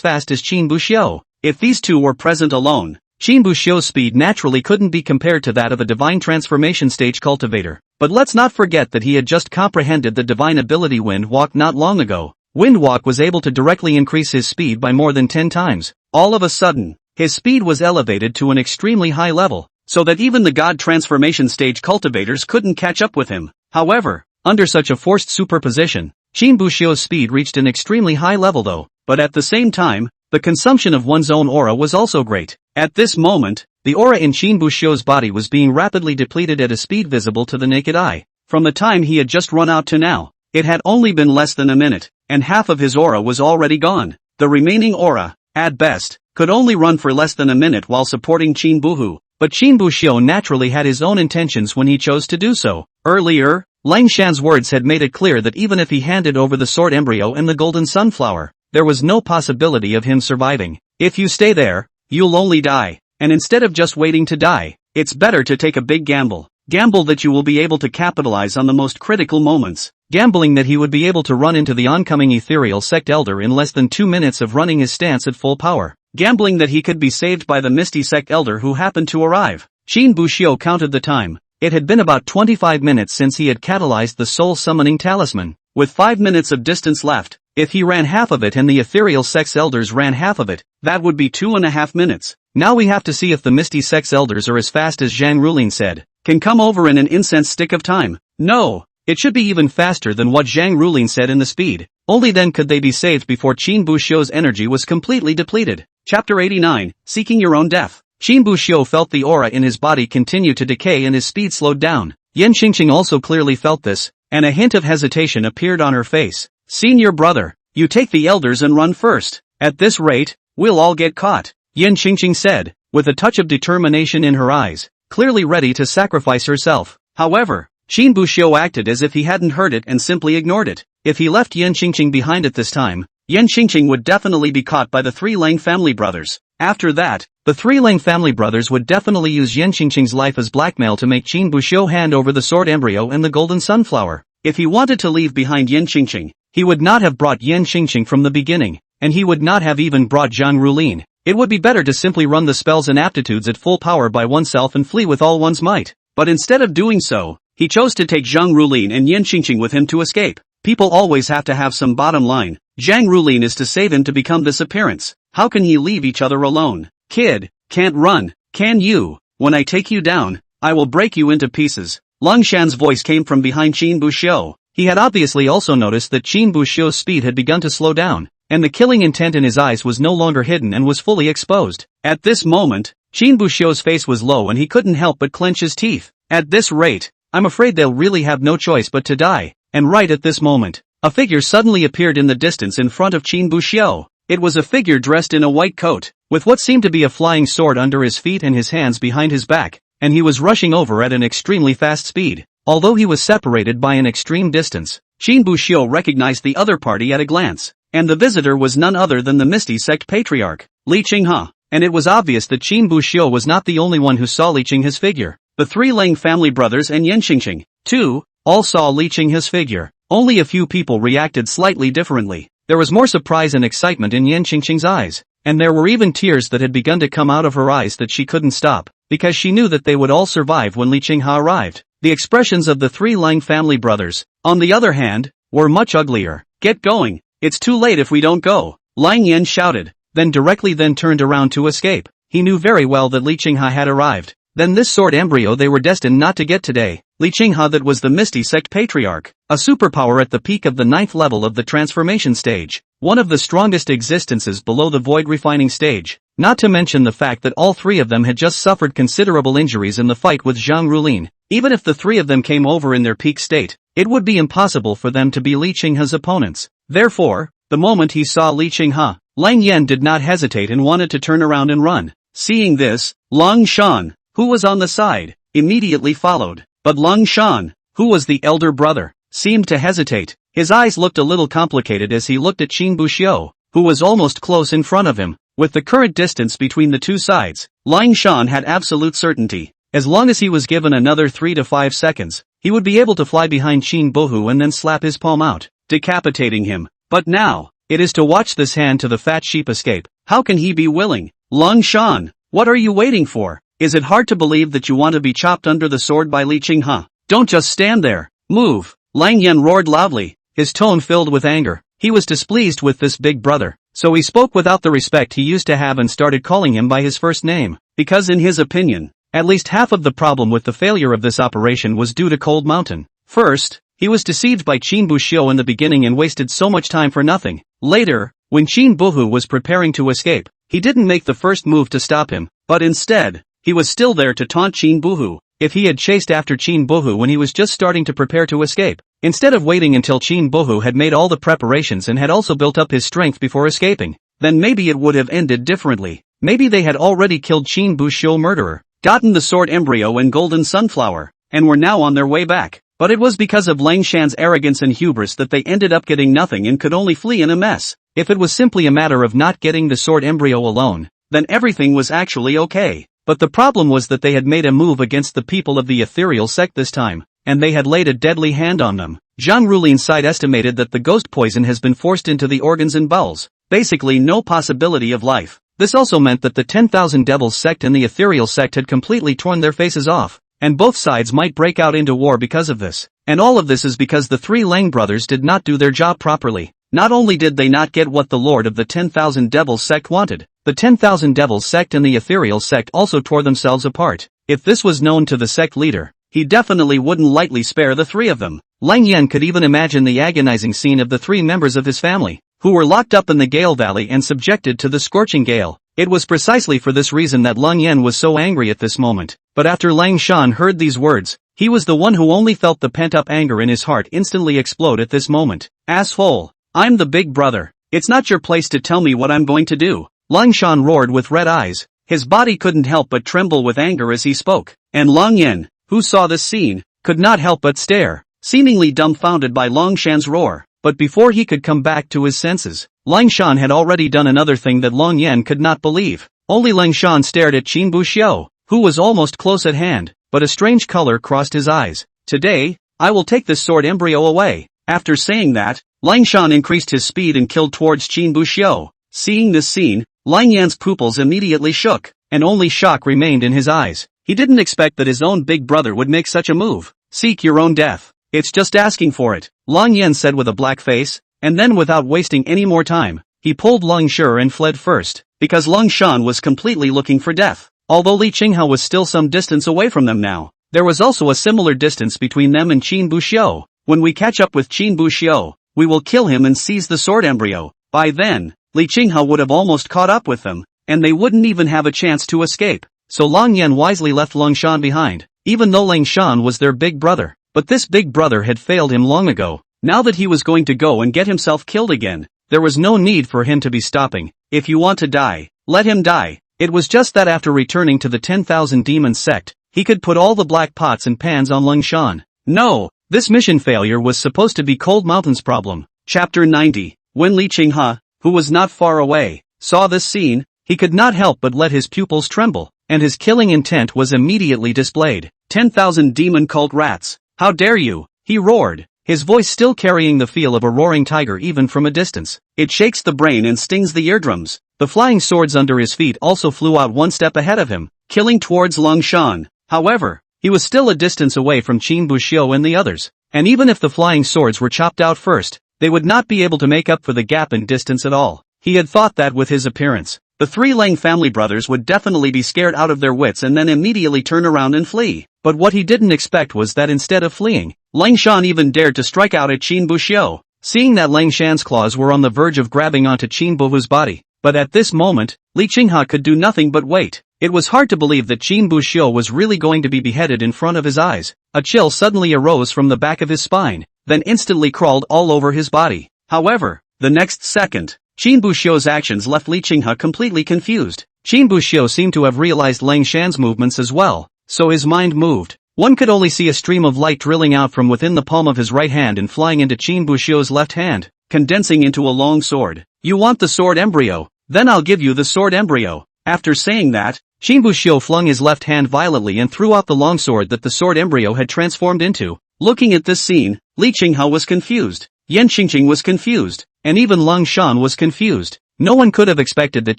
fast as Qin Buxiu. If these two were present alone, Qin Buxiu's speed naturally couldn't be compared to that of a divine transformation stage cultivator. But let's not forget that he had just comprehended the divine ability Wind Walk not long ago. Wind Walk was able to directly increase his speed by more than 10 times. All of a sudden, his speed was elevated to an extremely high level, so that even the God transformation stage cultivators couldn't catch up with him. However, under such a forced superposition, Qin Buxiu's speed reached an extremely high level though, but at the same time, the consumption of one's own aura was also great. At this moment, the aura in Qin Buxiu's body was being rapidly depleted at a speed visible to the naked eye. From the time he had just run out to now, it had only been less than a minute, and half of his aura was already gone. The remaining aura, at best, could only run for less than a minute while supporting Qin Buhu. But Qin Buxiu naturally had his own intentions when he chose to do so. Earlier, Lang Shan's words had made it clear that even if he handed over the sword embryo and the golden sunflower, there was no possibility of him surviving. If you stay there, you'll only die. And instead of just waiting to die, it's better to take a big gamble. Gamble that you will be able to capitalize on the most critical moments. Gambling that he would be able to run into the oncoming ethereal sect elder in less than 2 minutes of running his stance at full power. Gambling that he could be saved by the misty sect elder who happened to arrive. Qin Buxiu counted the time. It had been about 25 minutes since he had catalyzed the soul summoning talisman. With 5 minutes of distance left, if he ran half of it and the ethereal sex elders ran half of it, that would be 2.5 minutes. Now we have to see if the misty sex elders are as fast as Zhang Rulin said, can come over in an incense stick of time. No, it should be even faster than what Zhang Rulin said in the speed. Only then could they be saved before Qin Buxiu's energy was completely depleted. Chapter 89, Seeking Your Own Death. Qin Buxiu felt the aura in his body continue to decay and his speed slowed down. Yan Qingqing also clearly felt this, and a hint of hesitation appeared on her face. Senior brother, you take the elders and run first. At this rate, we'll all get caught, Yan Qingqing said, with a touch of determination in her eyes, clearly ready to sacrifice herself. However, Qin Buxiu acted as if he hadn't heard it and simply ignored it. If he left Yan Qingqing behind at this time, Yan Qingqing would definitely be caught by the three Lang family brothers. After that, the three Lang family brothers would definitely use Yan Qingqing's life as blackmail to make Qin Buxiu hand over the sword embryo and the golden sunflower. If he wanted to leave behind Yan Qingqing, he would not have brought Yan Qingqing from the beginning, and he would not have even brought Zhang Rulin. It would be better to simply run the spells and aptitudes at full power by oneself and flee with all one's might. But instead of doing so, he chose to take Zhang Rulin and Yan Qingqing with him to escape. People always have to have some bottom line. Zhang Rulin is to save him to become this appearance. How can he leave each other alone? Kid, can't run, can you? When I take you down, I will break you into pieces. Long Shan's voice came from behind Qin Buxiu. He had obviously also noticed that Qin Buxiu's speed had begun to slow down, and the killing intent in his eyes was no longer hidden and was fully exposed. At this moment, Qin Buxiu's face was low and he couldn't help but clench his teeth. At this rate, I'm afraid they'll really have no choice but to die. And right at this moment, a figure suddenly appeared in the distance in front of Qin Buxiu. It was a figure dressed in a white coat, with what seemed to be a flying sword under his feet and his hands behind his back, and he was rushing over at an extremely fast speed. Although he was separated by an extreme distance, Qin Buxiu recognized the other party at a glance, and the visitor was none other than the Misty Sect patriarch, Li Qinghe. And it was obvious that Qin Buxiu was not the only one who saw Li Qinghe's figure. The three Lang family brothers and Yan Qingqing, too, all saw Li Qinghe's figure. Only a few people reacted slightly differently. There was more surprise and excitement in Yan Qingqing's eyes, and there were even tears that had begun to come out of her eyes that she couldn't stop, because she knew that they would all survive when Li Qinghe arrived. The expressions of the three Lang family brothers, on the other hand, were much uglier. Get going, it's too late if we don't go, Lang Yan shouted, then turned around to escape. He knew very well that Li Qinghe had arrived. Then this sword embryo they were destined not to get today. Li Qinghe, that was the Misty Sect patriarch, a superpower at the peak of the 9th level of the transformation stage, one of the strongest existences below the void refining stage, not to mention the fact that all three of them had just suffered considerable injuries in the fight with Zhang Rulin. Even if the three of them came over in their peak state, it would be impossible for them to be Li Qinghe's opponents. Therefore, the moment he saw Li Qinghe, Lang Yan did not hesitate and wanted to turn around and run. Seeing this, Long Shan, who was on the side, immediately followed. But Long Shan, who was the elder brother, seemed to hesitate. His eyes looked a little complicated as he looked at Qin Buxiu, who was almost close in front of him. With the current distance between the two sides, Lang Shan had absolute certainty. As long as he was given another 3 to 5 seconds, he would be able to fly behind Qin Buhu and then slap his palm out, decapitating him. But now, it is to watch this hand to the fat sheep escape. How can he be willing? Long Shan, what are you waiting for? Is it hard to believe that you want to be chopped under the sword by Li Qinghe? Don't just stand there. Move. Lang Yan roared loudly, his tone filled with anger. He was displeased with this big brother, so he spoke without the respect he used to have and started calling him by his first name, because in his opinion, at least half of the problem with the failure of this operation was due to Cold Mountain. First, he was deceived by Qin Buxiu in the beginning and wasted so much time for nothing. Later, when Qin Buhu was preparing to escape, he didn't make the first move to stop him, but instead, he was still there to taunt Qin Buhu. If he had chased after Qin Buhu when he was just starting to prepare to escape, instead of waiting until Qin Buhu had made all the preparations and had also built up his strength before escaping, then maybe it would have ended differently. Maybe they had already killed Qin Buxiu murderer, gotten the sword embryo and golden sunflower, and were now on their way back. But it was because of Lang Shan's arrogance and hubris that they ended up getting nothing and could only flee in a mess. If it was simply a matter of not getting the sword embryo alone, then everything was actually okay. But the problem was that they had made a move against the people of the ethereal sect this time, and they had laid a deadly hand on them. Zhang Rulin's side estimated that the ghost poison has been forced into the organs and bowels. Basically no possibility of life. This also meant that the 10,000 Devils sect and the ethereal sect had completely torn their faces off, and both sides might break out into war because of this. And all of this is because the three Lang brothers did not do their job properly. Not only did they not get what the Lord of the 10,000 Devils sect wanted, the 10,000 Devils sect and the ethereal sect also tore themselves apart. If this was known to the sect leader, he definitely wouldn't lightly spare the three of them. Lang Yan could even imagine the agonizing scene of the three members of his family, who were locked up in the Gale Valley and subjected to the scorching gale. It was precisely for this reason that Lang Yan was so angry at this moment. But after Lang Shan heard these words, He was the one who only felt the pent-up anger in his heart instantly explode at this moment. Asshole. I'm the big brother. It's not your place to tell me what I'm going to do. Lang Shan roared with red eyes. His body couldn't help but tremble with anger as he spoke. And Lang Yen, who saw this scene, could not help but stare, seemingly dumbfounded by Lang Shan's roar. But before he could come back to his senses, Lang Shan had already done another thing that Lang Yen could not believe. Only Lang Shan stared at Qin Buxiu, who was almost close at hand, but a strange color crossed his eyes. Today, I will take this sword embryo away. After saying that, Lang Shan increased his speed and killed towards Qin Buxiu. Seeing this scene, Lang Yan's pupils immediately shook, and only shock remained in his eyes. He didn't expect that his own big brother would make such a move. Seek your own death. It's just asking for it, Lang Yan said with a black face, and then without wasting any more time, he pulled Lang Shi and fled first, because Lang Shan was completely looking for death. Although Li Qinghao was still some distance away from them now, there was also a similar distance between them and Qin Buxiu. When we catch up with Qin Buxiu, we will kill him and seize the sword embryo. By then, Li Qinghao would have almost caught up with them, and they wouldn't even have a chance to escape. So Lang Yan wisely left Lang Shan behind, even though Lang Shan was their big brother. But this big brother had failed him long ago. Now that he was going to go and get himself killed again, there was no need for him to be stopping. If you want to die, let him die. It was just that after returning to the 10,000 demon sect, he could put all the black pots and pans on Lang Shan. No, this mission failure was supposed to be Cold Mountain's problem. Chapter 90. When Li Qinghe, who was not far away, saw this scene, he could not help but let his pupils tremble, and his killing intent was immediately displayed. 10,000 demon cult rats. How dare you, he roared, his voice still carrying the feel of a roaring tiger even from a distance. It shakes the brain and stings the eardrums. The flying swords under his feet also flew out one step ahead of him, killing towards Lang Shan. However, he was still a distance away from Qin Buxiu and the others, and even if the flying swords were chopped out first, they would not be able to make up for the gap in distance at all. He had thought that with his appearance, the three Lang family brothers would definitely be scared out of their wits and then immediately turn around and flee. But what he didn't expect was that instead of fleeing, Lang Shan even dared to strike out at Qin Buxiu. Seeing that Lang Shan's claws were on the verge of grabbing onto Qin Buhu's body, but at this moment, Li Qinghe could do nothing but wait. It was hard to believe that Qin Buxiu was really going to be beheaded in front of his eyes. A chill suddenly arose from the back of his spine, then instantly crawled all over his body. However, the next second, Qin Buxiu's actions left Li Qinghe completely confused. Qin Buxiu seemed to have realized Lang Shan's movements as well, so his mind moved. One could only see a stream of light drilling out from within the palm of his right hand and flying into Qin Buxiu's left hand, condensing into a long sword. You want the sword embryo? Then I'll give you the sword embryo. After saying that, Qin Buxiu flung his left hand violently and threw out the long sword that the sword embryo had transformed into. Looking at this scene, Li Qinghe was confused, Yan Qingqing was confused, and even Lang Shan was confused. No one could have expected that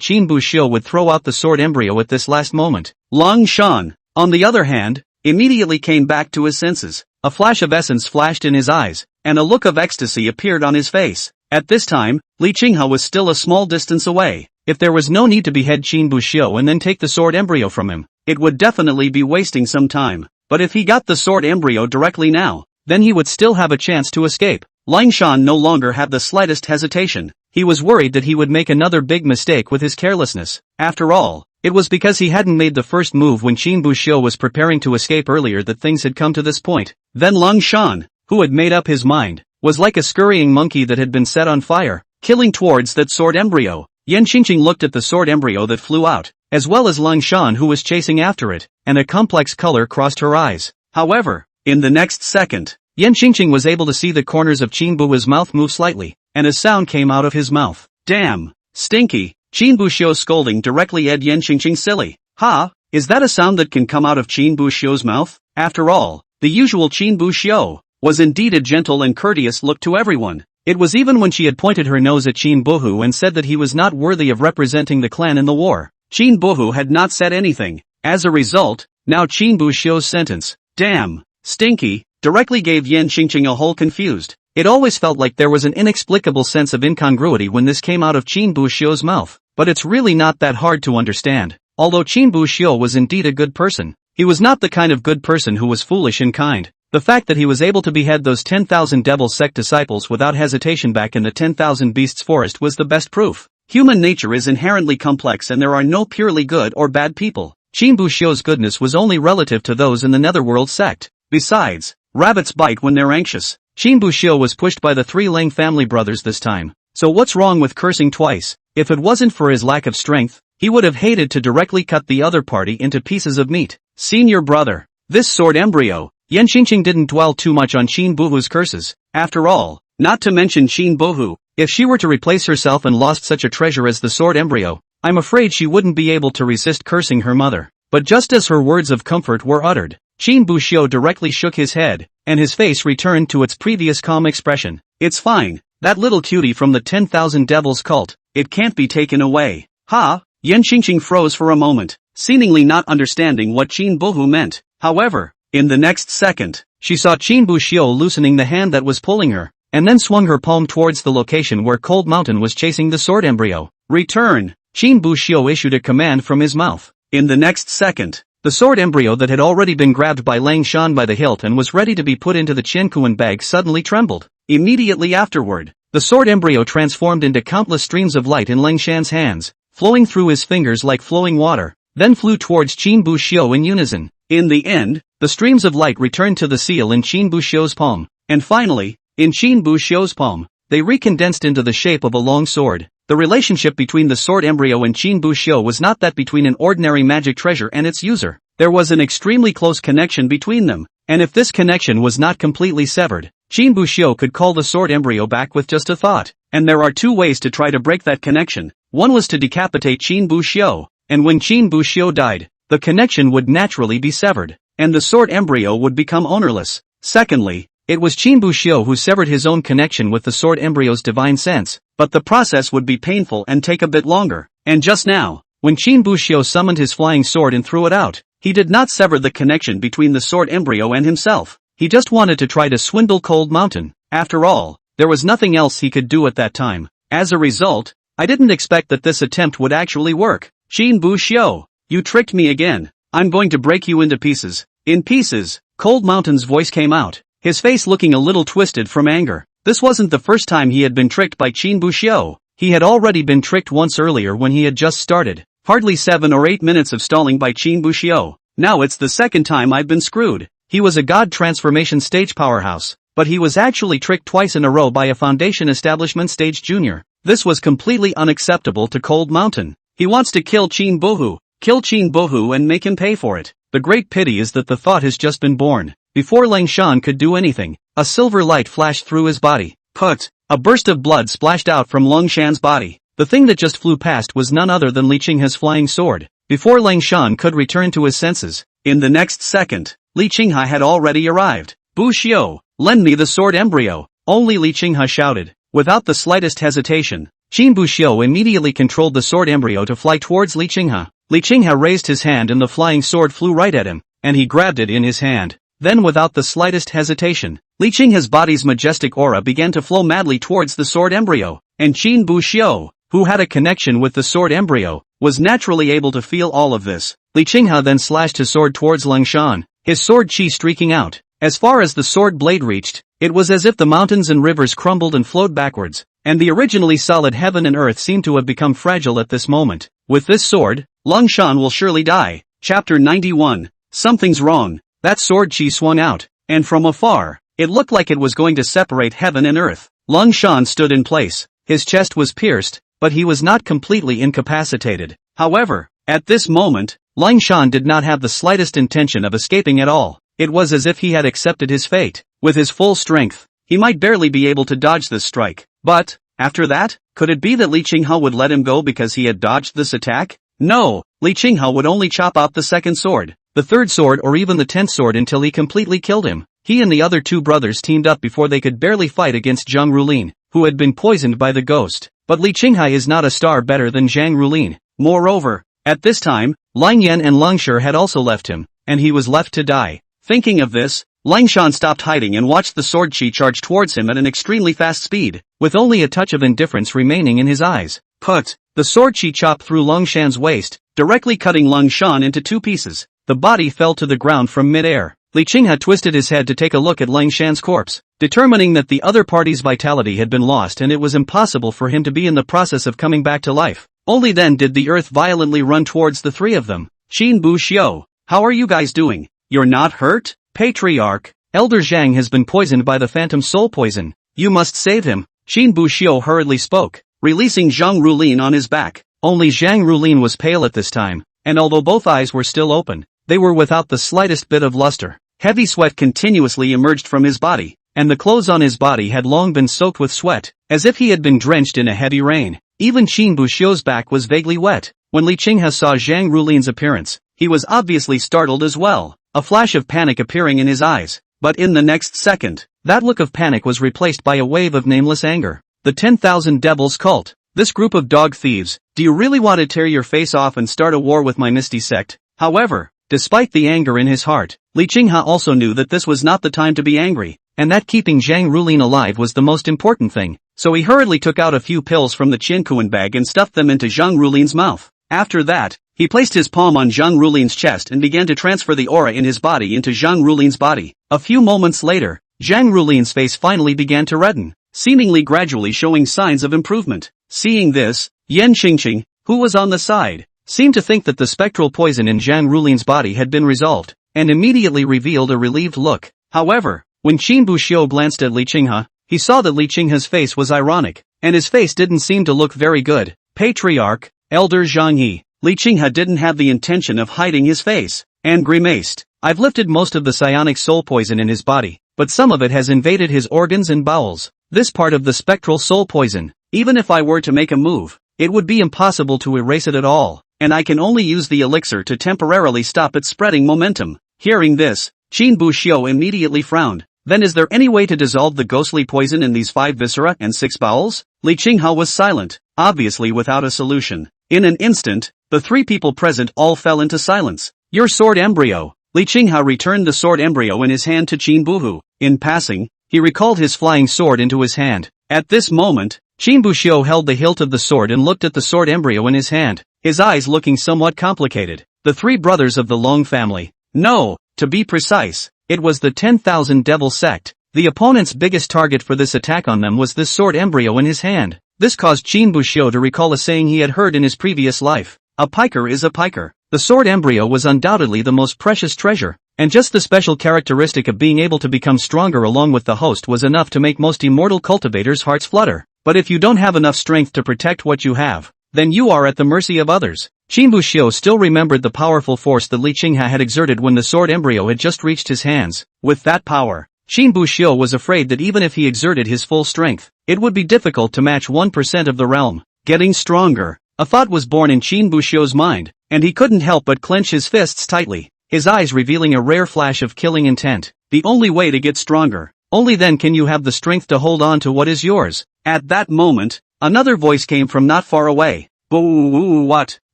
Qin Buxiu would throw out the sword embryo at this last moment. Lang Shan, on the other hand, immediately came back to his senses. A flash of essence flashed in his eyes, and a look of ecstasy appeared on his face. At this time, Li Qinghe was still a small distance away. If there was no need to behead Qin Buxiu and then take the sword embryo from him, it would definitely be wasting some time. But if he got the sword embryo directly now, then he would still have a chance to escape. Lang Shan no longer had the slightest hesitation. He was worried that he would make another big mistake with his carelessness. After all, it was because he hadn't made the first move when Qin Buxiu was preparing to escape earlier that things had come to this point. Then Lang Shan, who had made up his mind, was like a scurrying monkey that had been set on fire, killing towards that sword embryo. Yan Qingqing looked at the sword embryo that flew out, as well as Lang Shan who was chasing after it, and a complex color crossed her eyes. However, in the next second, Yan Qingqing was able to see the corners of Qin Buhu's mouth move slightly, and a sound came out of his mouth. Damn! Stinky! Qin Buxiu's scolding directly at Yan Qingqing silly. Ha! Is that a sound that can come out of Qin Buxiu's mouth? After all, the usual Qin Buxiu was indeed a gentle and courteous look to everyone. It was even when she had pointed her nose at Qin Buhu and said that he was not worthy of representing the clan in the war. Qin Buhu had not said anything. As a result, now Qin Buxiu's sentence, damn, stinky, directly gave Yan Qingqing a whole confused. It always felt like there was an inexplicable sense of incongruity when this came out of Qin Buxiu's mouth, but it's really not that hard to understand. Although Qin Buxiu was indeed a good person, he was not the kind of good person who was foolish and kind. The fact that he was able to behead those 10,000 devil sect disciples without hesitation back in the 10,000 beasts forest was the best proof. Human nature is inherently complex and there are no purely good or bad people. Qin Buxiu's goodness was only relative to those in the Netherworld sect. Besides, rabbits bite when they're anxious. Qin Buxiu was pushed by the 3 Ling family brothers this time. So what's wrong with cursing twice? If it wasn't for his lack of strength, he would have hated to directly cut the other party into pieces of meat. Senior brother. This sword embryo. Yan Qingqing didn't dwell too much on Qin Buhu's curses. After all, not to mention Qin Buhu, if she were to replace herself and lost such a treasure as the sword embryo, I'm afraid she wouldn't be able to resist cursing her mother. But just as her words of comfort were uttered, Qin Buxiu directly shook his head, and his face returned to its previous calm expression. It's fine, that little cutie from the 10,000 Devils cult, it can't be taken away. Ha! Yan Qingqing froze for a moment, seemingly not understanding what Qin Buhu meant. However, in the next second, she saw Qin Buxiu loosening the hand that was pulling her, and then swung her palm towards the location where Cold Mountain was chasing the sword embryo. Return! Qin Buxiu issued a command from his mouth. In the next second, the sword embryo that had already been grabbed by Lang Shan by the hilt and was ready to be put into the Qiankuan bag suddenly trembled. Immediately afterward, the sword embryo transformed into countless streams of light in Lang Shan's hands, flowing through his fingers like flowing water, then flew towards Qin Buxiu in unison. In the end, the streams of light returned to the seal in Qin Buxiu's palm, and finally, in Qin Buxiu's palm, they recondensed into the shape of a long sword. The relationship between the sword embryo and Qin Buxiu was not that between an ordinary magic treasure and its user. There was an extremely close connection between them, and if this connection was not completely severed, Qin Buxiu could call the sword embryo back with just a thought. And there are 2 ways to try to break that connection. One was to decapitate Qin Buxiu, and when Qin Buxiu died, the connection would naturally be severed, and the sword embryo would become ownerless. Secondly, it was Qin Buxiu who severed his own connection with the sword embryo's divine sense, but the process would be painful and take a bit longer. And just now, when Qin Buxiu summoned his flying sword and threw it out, he did not sever the connection between the sword embryo and himself. He just wanted to try to swindle Cold Mountain. After all, there was nothing else he could do at that time. As a result, I didn't expect that this attempt would actually work. Qin Buxiu, you tricked me again. I'm going to break you into pieces. In pieces, Cold Mountain's voice came out, his face looking a little twisted from anger. This wasn't the first time he had been tricked by Qin Buxiu. He had already been tricked once earlier when he had just started. Hardly 7 or 8 minutes of stalling by Qin Buxiu. Now it's the second time I've been screwed. He was a god transformation stage powerhouse, but he was actually tricked twice in a row by a foundation establishment stage junior. This was completely unacceptable to Cold Mountain. He wants to kill Qin Buhu and make him pay for it. The great pity is that the thought has just been born. Before Lang Shan could do anything, a silver light flashed through his body. Put! A burst of blood splashed out from Lang Shan's body. The thing that just flew past was none other than Li Qinghe's flying sword. Before Lang Shan could return to his senses, in the next second, Li Qinghe had already arrived. Buxiu, lend me the sword embryo. Only Li Qinghe shouted. Without the slightest hesitation, Qin Buxiu immediately controlled the sword embryo to fly towards Li Qinghe. Li Qinghe raised his hand and the flying sword flew right at him, and he grabbed it in his hand. Then without the slightest hesitation, Li Qinghe's body's majestic aura began to flow madly towards the sword embryo, and Qin Buxiu, who had a connection with the sword embryo, was naturally able to feel all of this. Li Qinghe then slashed his sword towards Lang Shan, his sword chi streaking out. As far as the sword blade reached, it was as if the mountains and rivers crumbled and flowed backwards, and the originally solid heaven and earth seemed to have become fragile at this moment. With this sword, Lang Shan will surely die. Chapter 91. Something's wrong. That sword chi swung out, and from afar, it looked like it was going to separate heaven and earth. Lang Shan stood in place. His chest was pierced, but he was not completely incapacitated. However, at this moment, Lang Shan did not have the slightest intention of escaping at all. It was as if he had accepted his fate. With his full strength, he might barely be able to dodge this strike. But, after that, could it be that Li Qinghe would let him go because he had dodged this attack? No, Li Qinghe would only chop off the second sword, the third sword or even the 10th sword until he completely killed him. He and the other 2 brothers teamed up before they could barely fight against Zhang Rulin, who had been poisoned by the ghost. But Li Qinghe is not a star better than Zhang Rulin. Moreover, at this time, Lang Yan and Lang Shi had also left him, and he was left to die. Thinking of this, Lang Shan stopped hiding and watched the sword chi charge towards him at an extremely fast speed, with only a touch of indifference remaining in his eyes. Put! The sword chi chopped through Lang Shan's waist, directly cutting Lang Shan into 2 pieces. The body fell to the ground from mid-air. Li Qinghe twisted his head to take a look at Lang Shan's corpse, determining that the other party's vitality had been lost and it was impossible for him to be in the process of coming back to life. Only then did the earth violently run towards the 3 of them. Qin Buxiu, how are you guys doing? You're not hurt? Patriarch, Elder Zhang has been poisoned by the phantom soul poison. You must save him. Qin Buxiu hurriedly spoke, releasing Zhang Rulin on his back. Only Zhang Rulin was pale at this time, and although both eyes were still open, they were without the slightest bit of luster. Heavy sweat continuously emerged from his body, and the clothes on his body had long been soaked with sweat, as if he had been drenched in a heavy rain. Even Qin Buxiu's back was vaguely wet. When Li Qinghe saw Zhang Rulin's appearance, he was obviously startled as well, a flash of panic appearing in his eyes. But in the next second, that look of panic was replaced by a wave of nameless anger. The 10,000 Devils Cult. This group of dog thieves, do you really want to tear your face off and start a war with my misty sect? However, despite the anger in his heart, Li Qinghe also knew that this was not the time to be angry, and that keeping Zhang Rulin alive was the most important thing, so he hurriedly took out a few pills from the Qiankuan bag and stuffed them into Zhang Rulin's mouth. After that, he placed his palm on Zhang Rulin's chest and began to transfer the aura in his body into Zhang Rulin's body. A few moments later, Zhang Rulin's face finally began to redden, seemingly gradually showing signs of improvement. Seeing this, Yan Qingqing, who was on the side, seemed to think that the spectral poison in Zhang Rulin's body had been resolved, and immediately revealed a relieved look. However, when Qin Buxiu glanced at Li Qinghe, he saw that Li Qinghe's face was ironic, and his face didn't seem to look very good. Patriarch, Elder Zhang Yi, Li Qinghe didn't have the intention of hiding his face, and grimaced. I've lifted most of the psionic soul poison in his body, but some of it has invaded his organs and bowels. This part of the spectral soul poison, even if I were to make a move, it would be impossible to erase it at all, and I can only use the elixir to temporarily stop its spreading momentum. Hearing this, Qin Buxiu immediately frowned. Then is there any way to dissolve the ghostly poison in these 5 viscera and 6 bowels? Li Qinghe was silent, obviously without a solution. In an instant, the 3 people present all fell into silence. Your sword embryo. Li Qinghe returned the sword embryo in his hand to Qin Buhu. In passing, he recalled his flying sword into his hand. At this moment, Qin Buxiu held the hilt of the sword and looked at the sword embryo in his hand, his eyes looking somewhat complicated. The 3 brothers of the Long family. No, to be precise, it was the 10,000 Devil sect. The opponent's biggest target for this attack on them was this sword embryo in his hand. This caused Qin Buxiu to recall a saying he had heard in his previous life. A piker is a piker. The sword embryo was undoubtedly the most precious treasure, and just the special characteristic of being able to become stronger along with the host was enough to make most immortal cultivators' hearts flutter. But if you don't have enough strength to protect what you have, then you are at the mercy of others. Qin Buxiu still remembered the powerful force that Li Qinghe had exerted when the sword embryo had just reached his hands. With that power, Qin Buxiu was afraid that even if he exerted his full strength, it would be difficult to match 1% of the realm. Getting stronger. A thought was born in Qin Buxiu's mind, and he couldn't help but clench his fists tightly, his eyes revealing a rare flash of killing intent. The only way to get stronger. Only then can you have the strength to hold on to what is yours. At that moment, another voice came from not far away. Boo, what?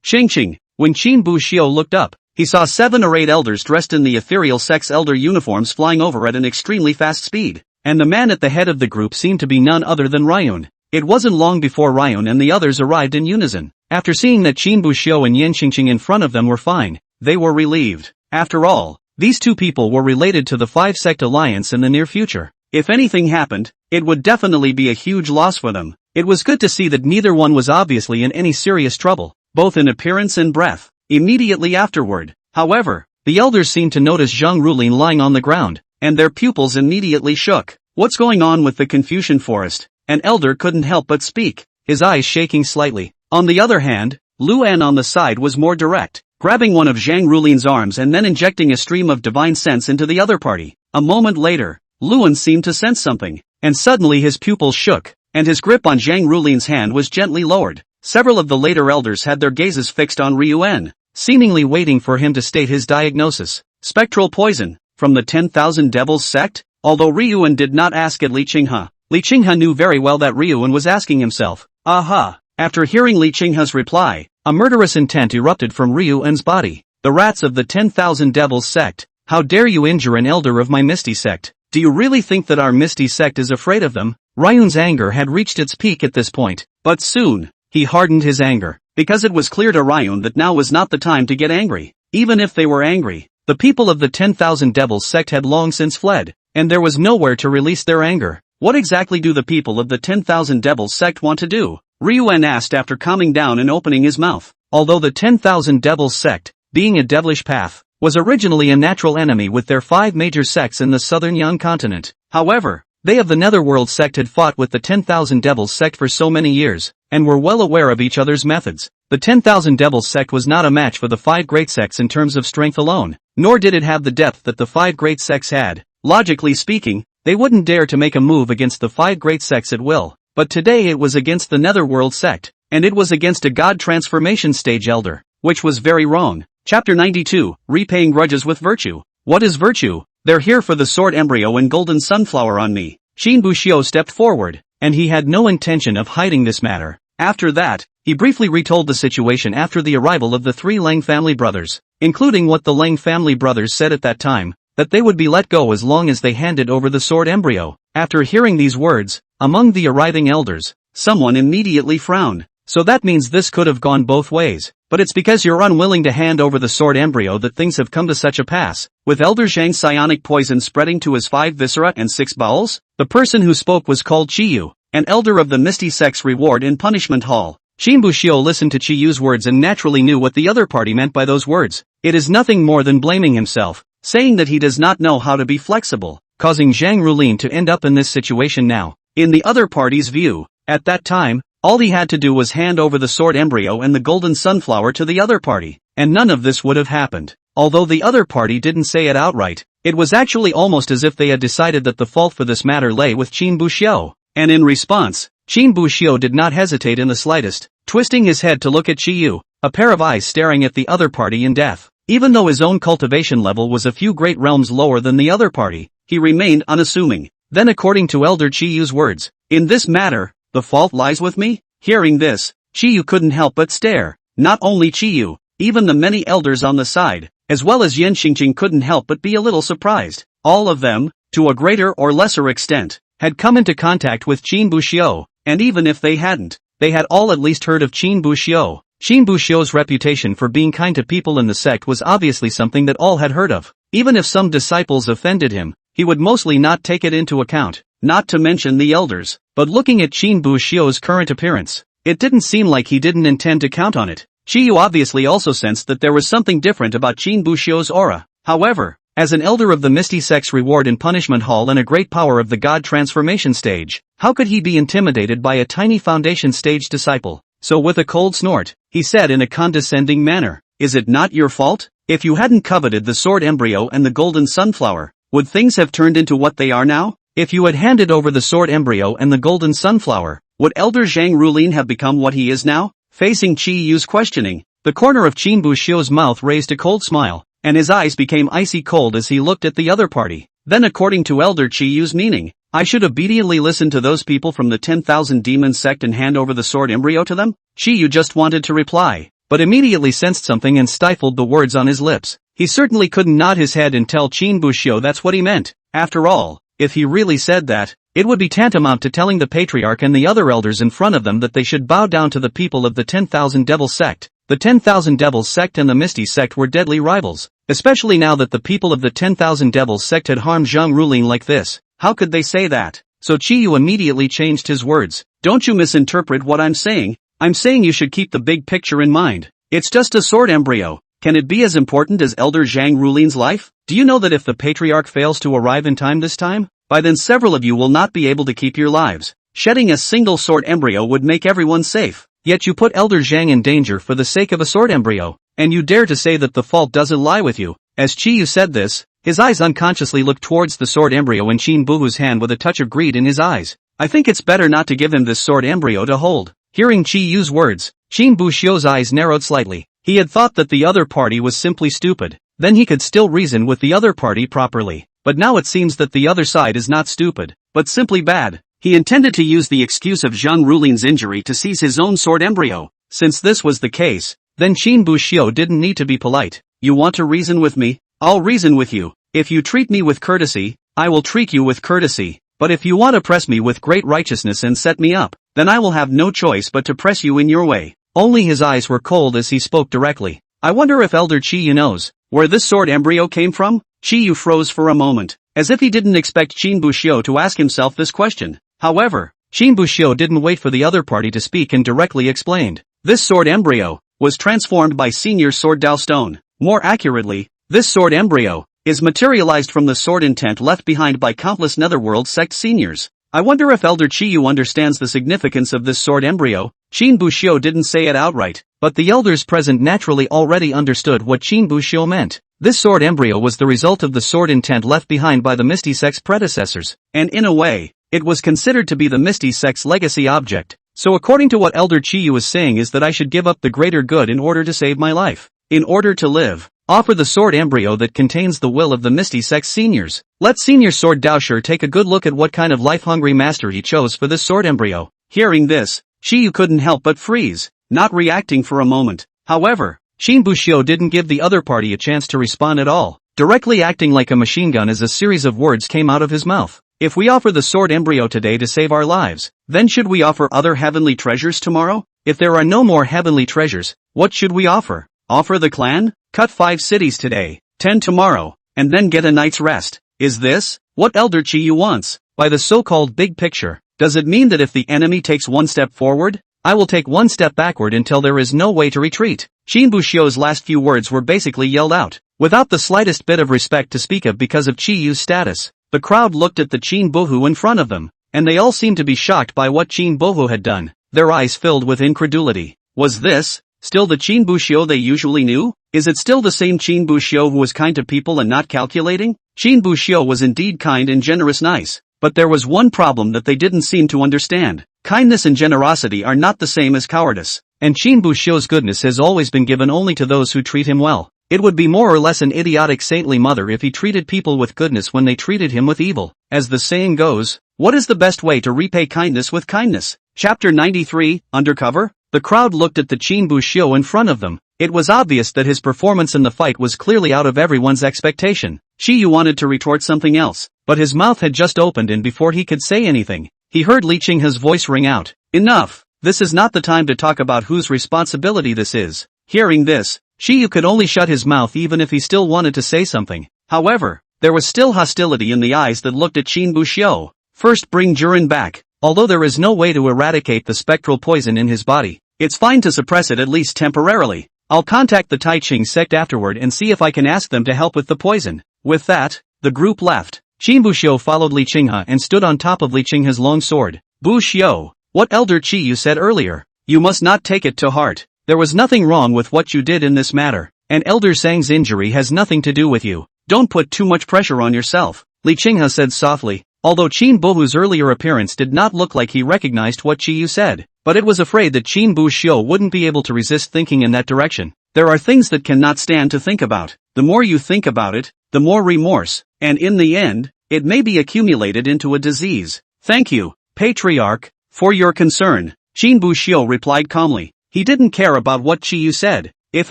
Qingqing. When Qin Buxiu looked up, he saw 7 or 8 elders dressed in the ethereal sect's elder uniforms flying over at an extremely fast speed, and the man at the head of the group seemed to be none other than Ryun. It wasn't long before Ryun and the others arrived in unison. After seeing that Qin Buxiu and Yan Qingqing in front of them were fine, they were relieved. After all, these 2 people were related to the 5-sect alliance in the near future. If anything happened, it would definitely be a huge loss for them. It was good to see that neither one was obviously in any serious trouble, both in appearance and breath. Immediately afterward, however, the elders seemed to notice Zhang Rulin lying on the ground, and their pupils immediately shook. What's going on with the Confucian forest? An elder couldn't help but speak, his eyes shaking slightly. On the other hand, Lu An on the side was more direct, grabbing one of Zhang Rulin's arms and then injecting a stream of divine sense into the other party. A moment later, Luan seemed to sense something, and suddenly his pupils shook, and his grip on Zhang Rulin's hand was gently lowered. Several of the later elders had their gazes fixed on Ryuan, seemingly waiting for him to state his diagnosis. Spectral poison, from the 10,000 Devils sect? Although Ryuan did not ask at Li Qinghe knew very well that Ryuan was asking himself. Aha! After hearing Li Qinghe's reply, a murderous intent erupted from Ryuan's body. The rats of the 10,000 Devils sect, how dare you injure an elder of my Misty sect? Do you really think that our Misty sect is afraid of them? Ryuan's anger had reached its peak at this point, but soon, he hardened his anger, because it was clear to Ryun that now was not the time to get angry. Even if they were angry, the people of the 10,000 Devils sect had long since fled, and there was nowhere to release their anger. What exactly do the people of the 10,000 Devils sect want to do? Ryuan asked after calming down and opening his mouth. Although the 10,000 Devils sect, being a devilish path, was originally a natural enemy with their 5 major sects in the southern Yang continent. However, they of the Netherworld sect had fought with the 10,000 Devils sect for so many years, and were well aware of each other's methods. The 10,000 Devils sect was not a match for the 5 great sects in terms of strength alone, nor did it have the depth that the 5 great sects had. Logically speaking, they wouldn't dare to make a move against the 5 great sects at will, but today it was against the Netherworld sect, and it was against a god transformation stage elder, which was very wrong. Chapter 92, Repaying Grudges with Virtue. What is virtue? They're here for the sword embryo and golden sunflower on me. Shin Bushio stepped forward, and he had no intention of hiding this matter. After that, he briefly retold the situation after the arrival of the 3 Lang family brothers, including what the Lang family brothers said at that time, that they would be let go as long as they handed over the sword embryo. After hearing these words, among the arriving elders, someone immediately frowned. So that means this could have gone both ways. But it's because you're unwilling to hand over the sword embryo that things have come to such a pass, with Elder Zhang's psionic poison spreading to his 5 viscera and 6 bowels? The person who spoke was called Chiyu, an elder of the Misty Sect's Reward and Punishment Hall. Shin Bushio listened to Chiyu's words and naturally knew what the other party meant by those words. It is nothing more than blaming himself, saying that he does not know how to be flexible, causing Zhang Rulin to end up in this situation now. In the other party's view, at that time, all he had to do was hand over the sword embryo and the golden sunflower to the other party, and none of this would have happened. Although the other party didn't say it outright, it was actually almost as if they had decided that the fault for this matter lay with Qin Bushio. And in response, Qin Bushio did not hesitate in the slightest, twisting his head to look at Chiyu, a pair of eyes staring at the other party in death. Even though his own cultivation level was a few great realms lower than the other party, he remained unassuming. Then according to Elder Chiyu's words, in this matter, the fault lies with me? Hearing this, Chiyu couldn't help but stare. Not only Chiyu, even the many elders on the side, as well as Yen Xingqing couldn't help but be a little surprised. All of them, to a greater or lesser extent, had come into contact with Qin Bushio, and even if they hadn't, they had all at least heard of Qin Bushio. Qin Bushio's reputation for being kind to people in the sect was obviously something that all had heard of. Even if some disciples offended him, he would mostly not take it into account. Not to mention the elders, but looking at Qin Bushio's current appearance, it didn't seem like he didn't intend to count on it. Chiyu obviously also sensed that there was something different about Qin Bushio's aura. However, as an elder of the Misty Sect's Reward and Punishment Hall and a great power of the God Transformation stage, how could he be intimidated by a tiny Foundation stage disciple? So with a cold snort, he said in a condescending manner, "Is it not your fault? If you hadn't coveted the sword embryo and the golden sunflower, would things have turned into what they are now? If you had handed over the sword embryo and the golden sunflower, would Elder Zhang Rulin have become what he is now?" Facing Chi Yu's questioning, the corner of Qin Bushio's mouth raised a cold smile, and his eyes became icy cold as he looked at the other party. Then according to Elder Chi Yu's meaning, I should obediently listen to those people from the 10,000 Demon sect and hand over the sword embryo to them? Chi Yu just wanted to reply, but immediately sensed something and stifled the words on his lips. He certainly couldn't nod his head and tell Qin Bushio that's what he meant. After all, if he really said that, it would be tantamount to telling the patriarch and the other elders in front of them that they should bow down to the people of the 10,000 Devil sect. The 10,000 Devils sect and the Misty sect were deadly rivals, especially now that the people of the 10,000 Devils sect had harmed Zhang Rulin like this. How could they say that? So Chiyu immediately changed his words. Don't you misinterpret what I'm saying. I'm saying you should keep the big picture in mind. It's just a sword embryo. Can it be as important as Elder Zhang Rulin's life? Do you know that if the patriarch fails to arrive in time this time, by then several of you will not be able to keep your lives? Shedding a single sword embryo would make everyone safe. Yet you put Elder Zhang in danger for the sake of a sword embryo, and you dare to say that the fault doesn't lie with you. As Chiyu said this, his eyes unconsciously looked towards the sword embryo in Qin Buhu's hand with a touch of greed in his eyes. I think it's better not to give him this sword embryo to hold. Hearing Chiyu's words, Qin Bushio's eyes narrowed slightly. He had thought that the other party was simply stupid. Then he could still reason with the other party properly. But now it seems that the other side is not stupid, but simply bad. He intended to use the excuse of Zhang Rulin's injury to seize his own sword embryo. Since this was the case, then Qin Bushio didn't need to be polite. You want to reason with me? I'll reason with you. If you treat me with courtesy, I will treat you with courtesy. But if you want to press me with great righteousness and set me up, then I will have no choice but to press you in your way. Only his eyes were cold as he spoke directly. I wonder if Elder Chiyu knows where this sword embryo came from? Chiyu froze for a moment, as if he didn't expect Qin Bushio to ask himself this question. However, Qin Bushio didn't wait for the other party to speak and directly explained. This sword embryo was transformed by Senior Sword Dao Stone. More accurately, This sword embryo is materialized from the sword intent left behind by countless netherworld sect seniors. I wonder if Elder Chiyu understands the significance of this sword embryo. Qin Bushio didn't say it outright, but the elders present naturally already understood what Qin Bushio meant. This sword embryo was the result of the sword intent left behind by the Misty Sect's predecessors, and in a way, it was considered to be the Misty Sect's legacy object. So according to what Elder Chiyu is saying is that I should give up the greater good in order to save my life. In order to live, offer the sword embryo that contains the will of the Misty Sect seniors. Let Senior Sword Daosher take a good look at what kind of life-hungry master he chose for this sword embryo. Hearing this, Chiyu couldn't help but freeze, not reacting for a moment. However, Qin Bushio didn't give the other party a chance to respond at all, directly acting like a machine gun as a series of words came out of his mouth. If we offer the sword embryo today to save our lives, then should we offer other heavenly treasures tomorrow? If there are no more heavenly treasures, what should we offer? Offer the clan? Cut 5 cities today, 10 tomorrow, and then get a night's rest. Is this what Elder Chiyu wants? By the so-called big picture, does it mean that if the enemy takes one step forward, I will take one step backward until there is no way to retreat? Qin Bushio's last few words were basically yelled out, without the slightest bit of respect to speak of because of Chiyu's status. The crowd looked at the Qin Bohu in front of them, and they all seemed to be shocked by what Qin Bohu had done, their eyes filled with incredulity. Was this still the Qin Bushio they usually knew? Is it still the same Qin Bushio who was kind to people and not calculating? Qin Bushio was indeed kind and generous nice, but there was one problem that they didn't seem to understand. Kindness and generosity are not the same as cowardice, and Qin Bushio's goodness has always been given only to those who treat him well. It would be more or less an idiotic saintly mother if he treated people with goodness when they treated him with evil. As the saying goes, what is the best way to repay kindness with kindness? Chapter 93, Undercover? The crowd looked at the Qin Bushio in front of them. It was obvious that his performance in the fight was clearly out of everyone's expectation. Chiyu wanted to retort something else, but his mouth had just opened and before he could say anything, he heard Li Qinghe's voice ring out. Enough! This is not the time to talk about whose responsibility this is. Hearing this, Chiyu could only shut his mouth even if he still wanted to say something. However, there was still hostility in the eyes that looked at Qin Bushio. First bring Jurin back. Although there is no way to eradicate the spectral poison in his body, it's fine to suppress it at least temporarily. I'll contact the Taiching sect afterward and see if I can ask them to help with the poison. With that, the group left. Qin Bushio followed Li Qinghe and stood on top of Li Qinghe's long sword. Bushio, what Elder Chiyu said earlier, you must not take it to heart. There was nothing wrong with what you did in this matter, and Elder Sang's injury has nothing to do with you. Don't put too much pressure on yourself, Li Qinghe said softly, although Qin Bohu's earlier appearance did not look like he recognized what Chiyu said, but it was afraid that Qin Bushio wouldn't be able to resist thinking in that direction. There are things that cannot stand to think about. The more you think about it, the more remorse, and in the end, it may be accumulated into a disease. Thank you, Patriarch, for your concern, Qin Bushio replied calmly. He didn't care about what Chiyu said. If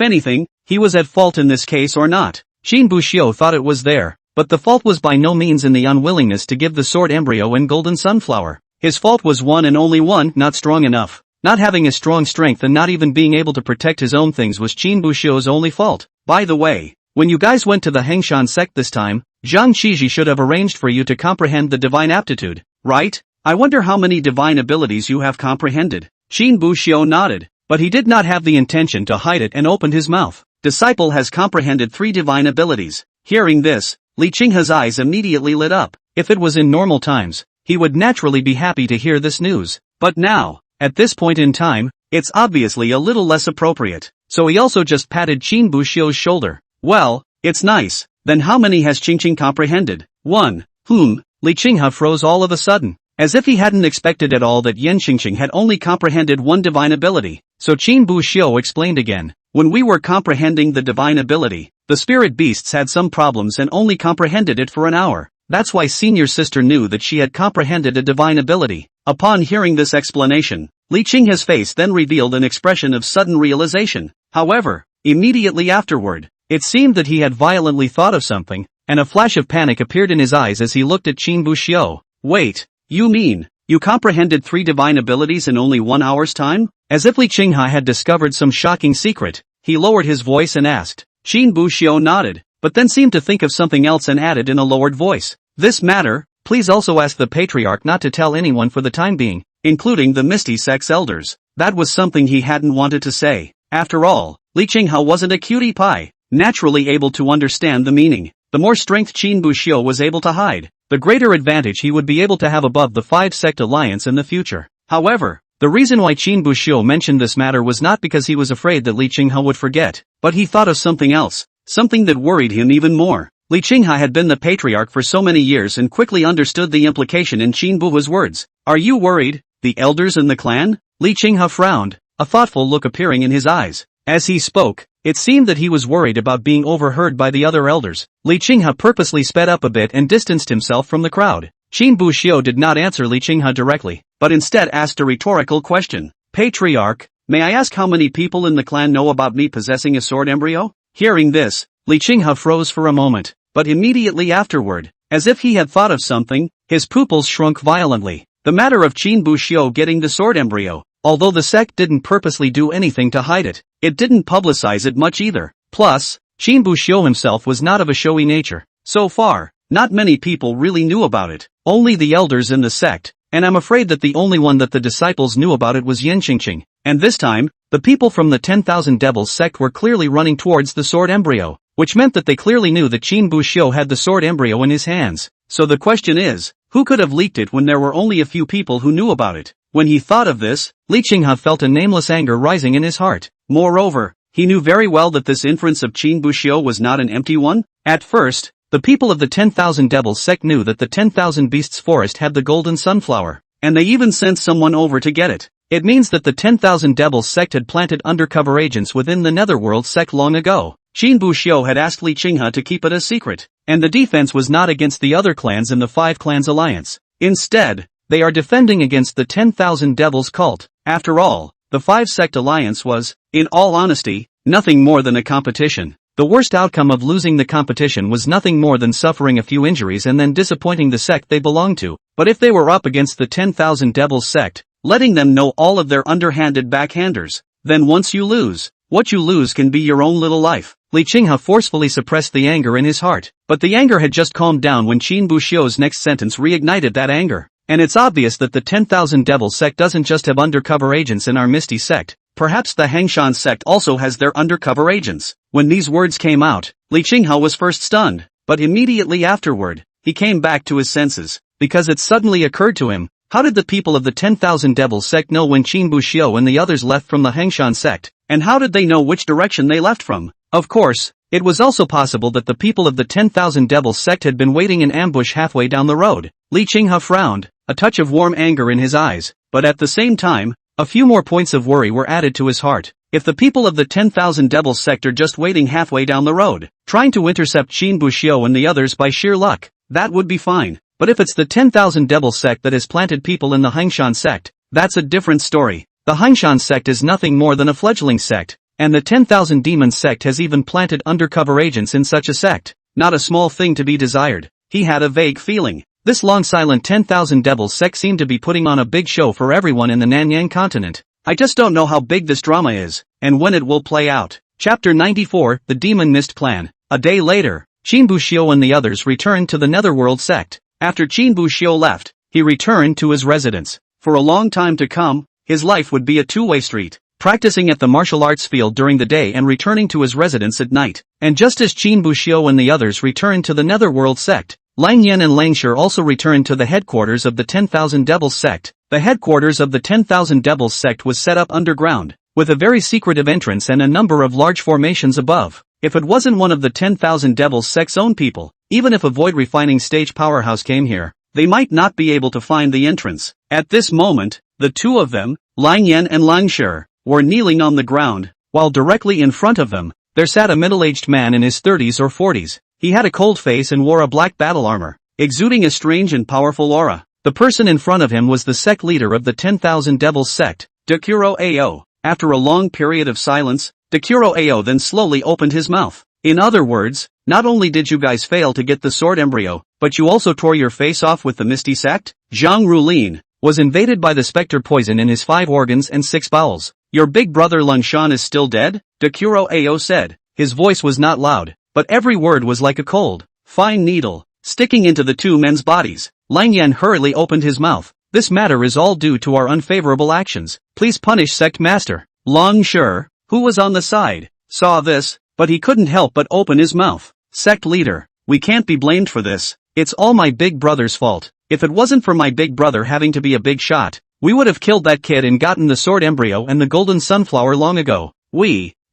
anything, he was at fault in this case or not. Qin Bushio thought it was there, but the fault was by no means in the unwillingness to give the sword embryo and golden sunflower. His fault was one and only one, not strong enough. Not having a strong strength and not even being able to protect his own things was Qin Bushio's only fault. By the way, when you guys went to the Hengshan sect this time, Zhang Qiji should have arranged for you to comprehend the divine aptitude, right? I wonder how many divine abilities you have comprehended. Qin Bushio nodded, but he did not have the intention to hide it and opened his mouth. Disciple has comprehended 3 divine abilities. Hearing this, Li Qinghe's eyes immediately lit up. If it was in normal times, he would naturally be happy to hear this news. But now, at this point in time, it's obviously a little less appropriate. So he also just patted Qin Bushio's shoulder. Well, it's nice. Then how many has Qingqing comprehended? 1. Li Qinghe froze all of a sudden, as if he hadn't expected at all that Yan Qingqing had only comprehended 1 divine ability. So Qin Bushio explained again. When we were comprehending the divine ability, the spirit beasts had some problems and only comprehended it for an hour. That's why senior sister knew that she had comprehended a divine ability. Upon hearing this explanation, Li Qinghe's face then revealed an expression of sudden realization. However, immediately afterward, it seemed that he had violently thought of something, and a flash of panic appeared in his eyes as he looked at Qin Bushio. Wait, you mean, you comprehended 3 divine abilities in only 1 hour's time? As if Li Qinghe had discovered some shocking secret, he lowered his voice and asked. Qin Bushio nodded, but then seemed to think of something else and added in a lowered voice. This matter, please also ask the Patriarch not to tell anyone for the time being, including the Misty Sect's elders. That was something he hadn't wanted to say. After all, Li Qinghe wasn't a cutie pie. naturally able to understand the meaning. The more strength Qin Buxiu was able to hide, the greater advantage he would be able to have above the 5-sect alliance in the future. However, the reason why Qin Buxiu mentioned this matter was not because he was afraid that Li Qinghe would forget, but he thought of something else, something that worried him even more. Li Qinghe had been the patriarch for so many years and quickly understood the implication in Qin Buhu's words. Are you worried, the elders in the clan? Li Qinghe frowned, a thoughtful look appearing in his eyes. As he spoke, it seemed that he was worried about being overheard by the other elders. Li Qinghe purposely sped up a bit and distanced himself from the crowd. Qin Buxiu did not answer Li Qinghe directly, but instead asked a rhetorical question. Patriarch, may I ask how many people in the clan know about me possessing a sword embryo? Hearing this, Li Qinghe froze for a moment, but immediately afterward, as if he had thought of something, his pupils shrunk violently. The matter of Qin Buxiu getting the sword embryo, although the sect didn't purposely do anything to hide it, it didn't publicize it much either. Plus, Qin Buxiu himself was not of a showy nature. So far, not many people really knew about it, only the elders in the sect, and I'm afraid that the only one that the disciples knew about it was Yin Qingqing. And this time, the people from the 10,000 Devils sect were clearly running towards the sword embryo, which meant that they clearly knew that Qin Buxiu had the sword embryo in his hands. So the question is, who could have leaked it when there were only a few people who knew about it? When he thought of this, Li Qinghe felt a nameless anger rising in his heart. Moreover, he knew very well that this inference of Qin Buxiu was not an empty one. At first, the people of the 10,000 Devils sect knew that the 10,000 Beasts forest had the golden sunflower, and they even sent someone over to get it. It means that the 10,000 Devils sect had planted undercover agents within the Netherworld sect long ago. Qin Buxiu had asked Li Qinghe to keep it a secret, and the defense was not against the other clans in the 5 Clans Alliance. Instead, they are defending against the 10,000 Devils cult. After all, the 5-sect alliance was, in all honesty, nothing more than a competition. The worst outcome of losing the competition was nothing more than suffering a few injuries and then disappointing the sect they belonged to. But if they were up against the 10,000 Devils sect, letting them know all of their underhanded backhanders, then once you lose, what you lose can be your own little life. Li Qinghe forcefully suppressed the anger in his heart, but the anger had just calmed down when Qin Buxiu's next sentence reignited that anger. And it's obvious that the 10,000 Devils sect doesn't just have undercover agents in our Misty sect, perhaps the Hangshan sect also has their undercover agents. When these words came out, Li Qinghe was first stunned, but immediately afterward, he came back to his senses, because it suddenly occurred to him, how did the people of the 10,000 Devils sect know when Qin Buxiu and the others left from the Hangshan sect, and how did they know which direction they left from? Of course, it was also possible that the people of the 10,000 Devils sect had been waiting in ambush halfway down the road. Li Qinghe frowned, a touch of warm anger in his eyes, but at the same time, a few more points of worry were added to his heart. If the people of the 10,000 Devils sect are just waiting halfway down the road, trying to intercept Qin Buxiu and the others by sheer luck, that would be fine. But if it's the 10,000 Devils sect that has planted people in the Hangshan sect, that's a different story. The Hangshan sect is nothing more than a fledgling sect, and the 10,000 Demons sect has even planted undercover agents in such a sect. Not a small thing to be desired. He had a vague feeling. This long-silent 10,000 Devils sect seemed to be putting on a big show for everyone in the Nanyang continent. I just don't know how big this drama is, and when it will play out. Chapter 94, The Demon Mist Plan. A day later, Qin Buxiu and the others returned to the Netherworld sect. After Qin Buxiu left, he returned to his residence. For a long time to come, his life would be a two-way street, practicing at the martial arts field during the day and returning to his residence at night. And just as Qin Buxiu and the others returned to the Netherworld sect, Lang Yan and Lang Shi also returned to the headquarters of the 10,000 Devils sect. The headquarters of the 10,000 Devils sect was set up underground, with a very secretive entrance and a number of large formations above. If it wasn't one of the 10,000 Devils sect's own people, even if a void refining stage powerhouse came here, they might not be able to find the entrance. At this moment, the two of them, Lang Yan and Lang Shi, were kneeling on the ground, while directly in front of them, there sat a middle-aged man in his 30s or 40s. He had a cold face and wore a black battle armor, exuding a strange and powerful aura. The person in front of him was the sect leader of the 10,000 Devils sect, Dekuro Ao. After a long period of silence, Dekuro Ao then slowly opened his mouth. In other words, not only did you guys fail to get the sword embryo, but you also tore your face off with the Misty sect? Zhang Rulin was invaded by the specter poison in his 5 organs and 6 bowels. Your big brother Lung Shan is still dead? Dekuro Ao said. His voice was not loud, but every word was like a cold, fine needle, sticking into the two men's bodies. Lang Yan hurriedly opened his mouth. This matter is all due to our unfavorable actions. Please punish sect master. Lang Shi, who was on the side, saw this, but he couldn't help but open his mouth. Sect leader, we can't be blamed for this. It's all my big brother's fault. If it wasn't for my big brother having to be a big shot, we would have killed that kid and gotten the sword embryo and the golden sunflower long ago.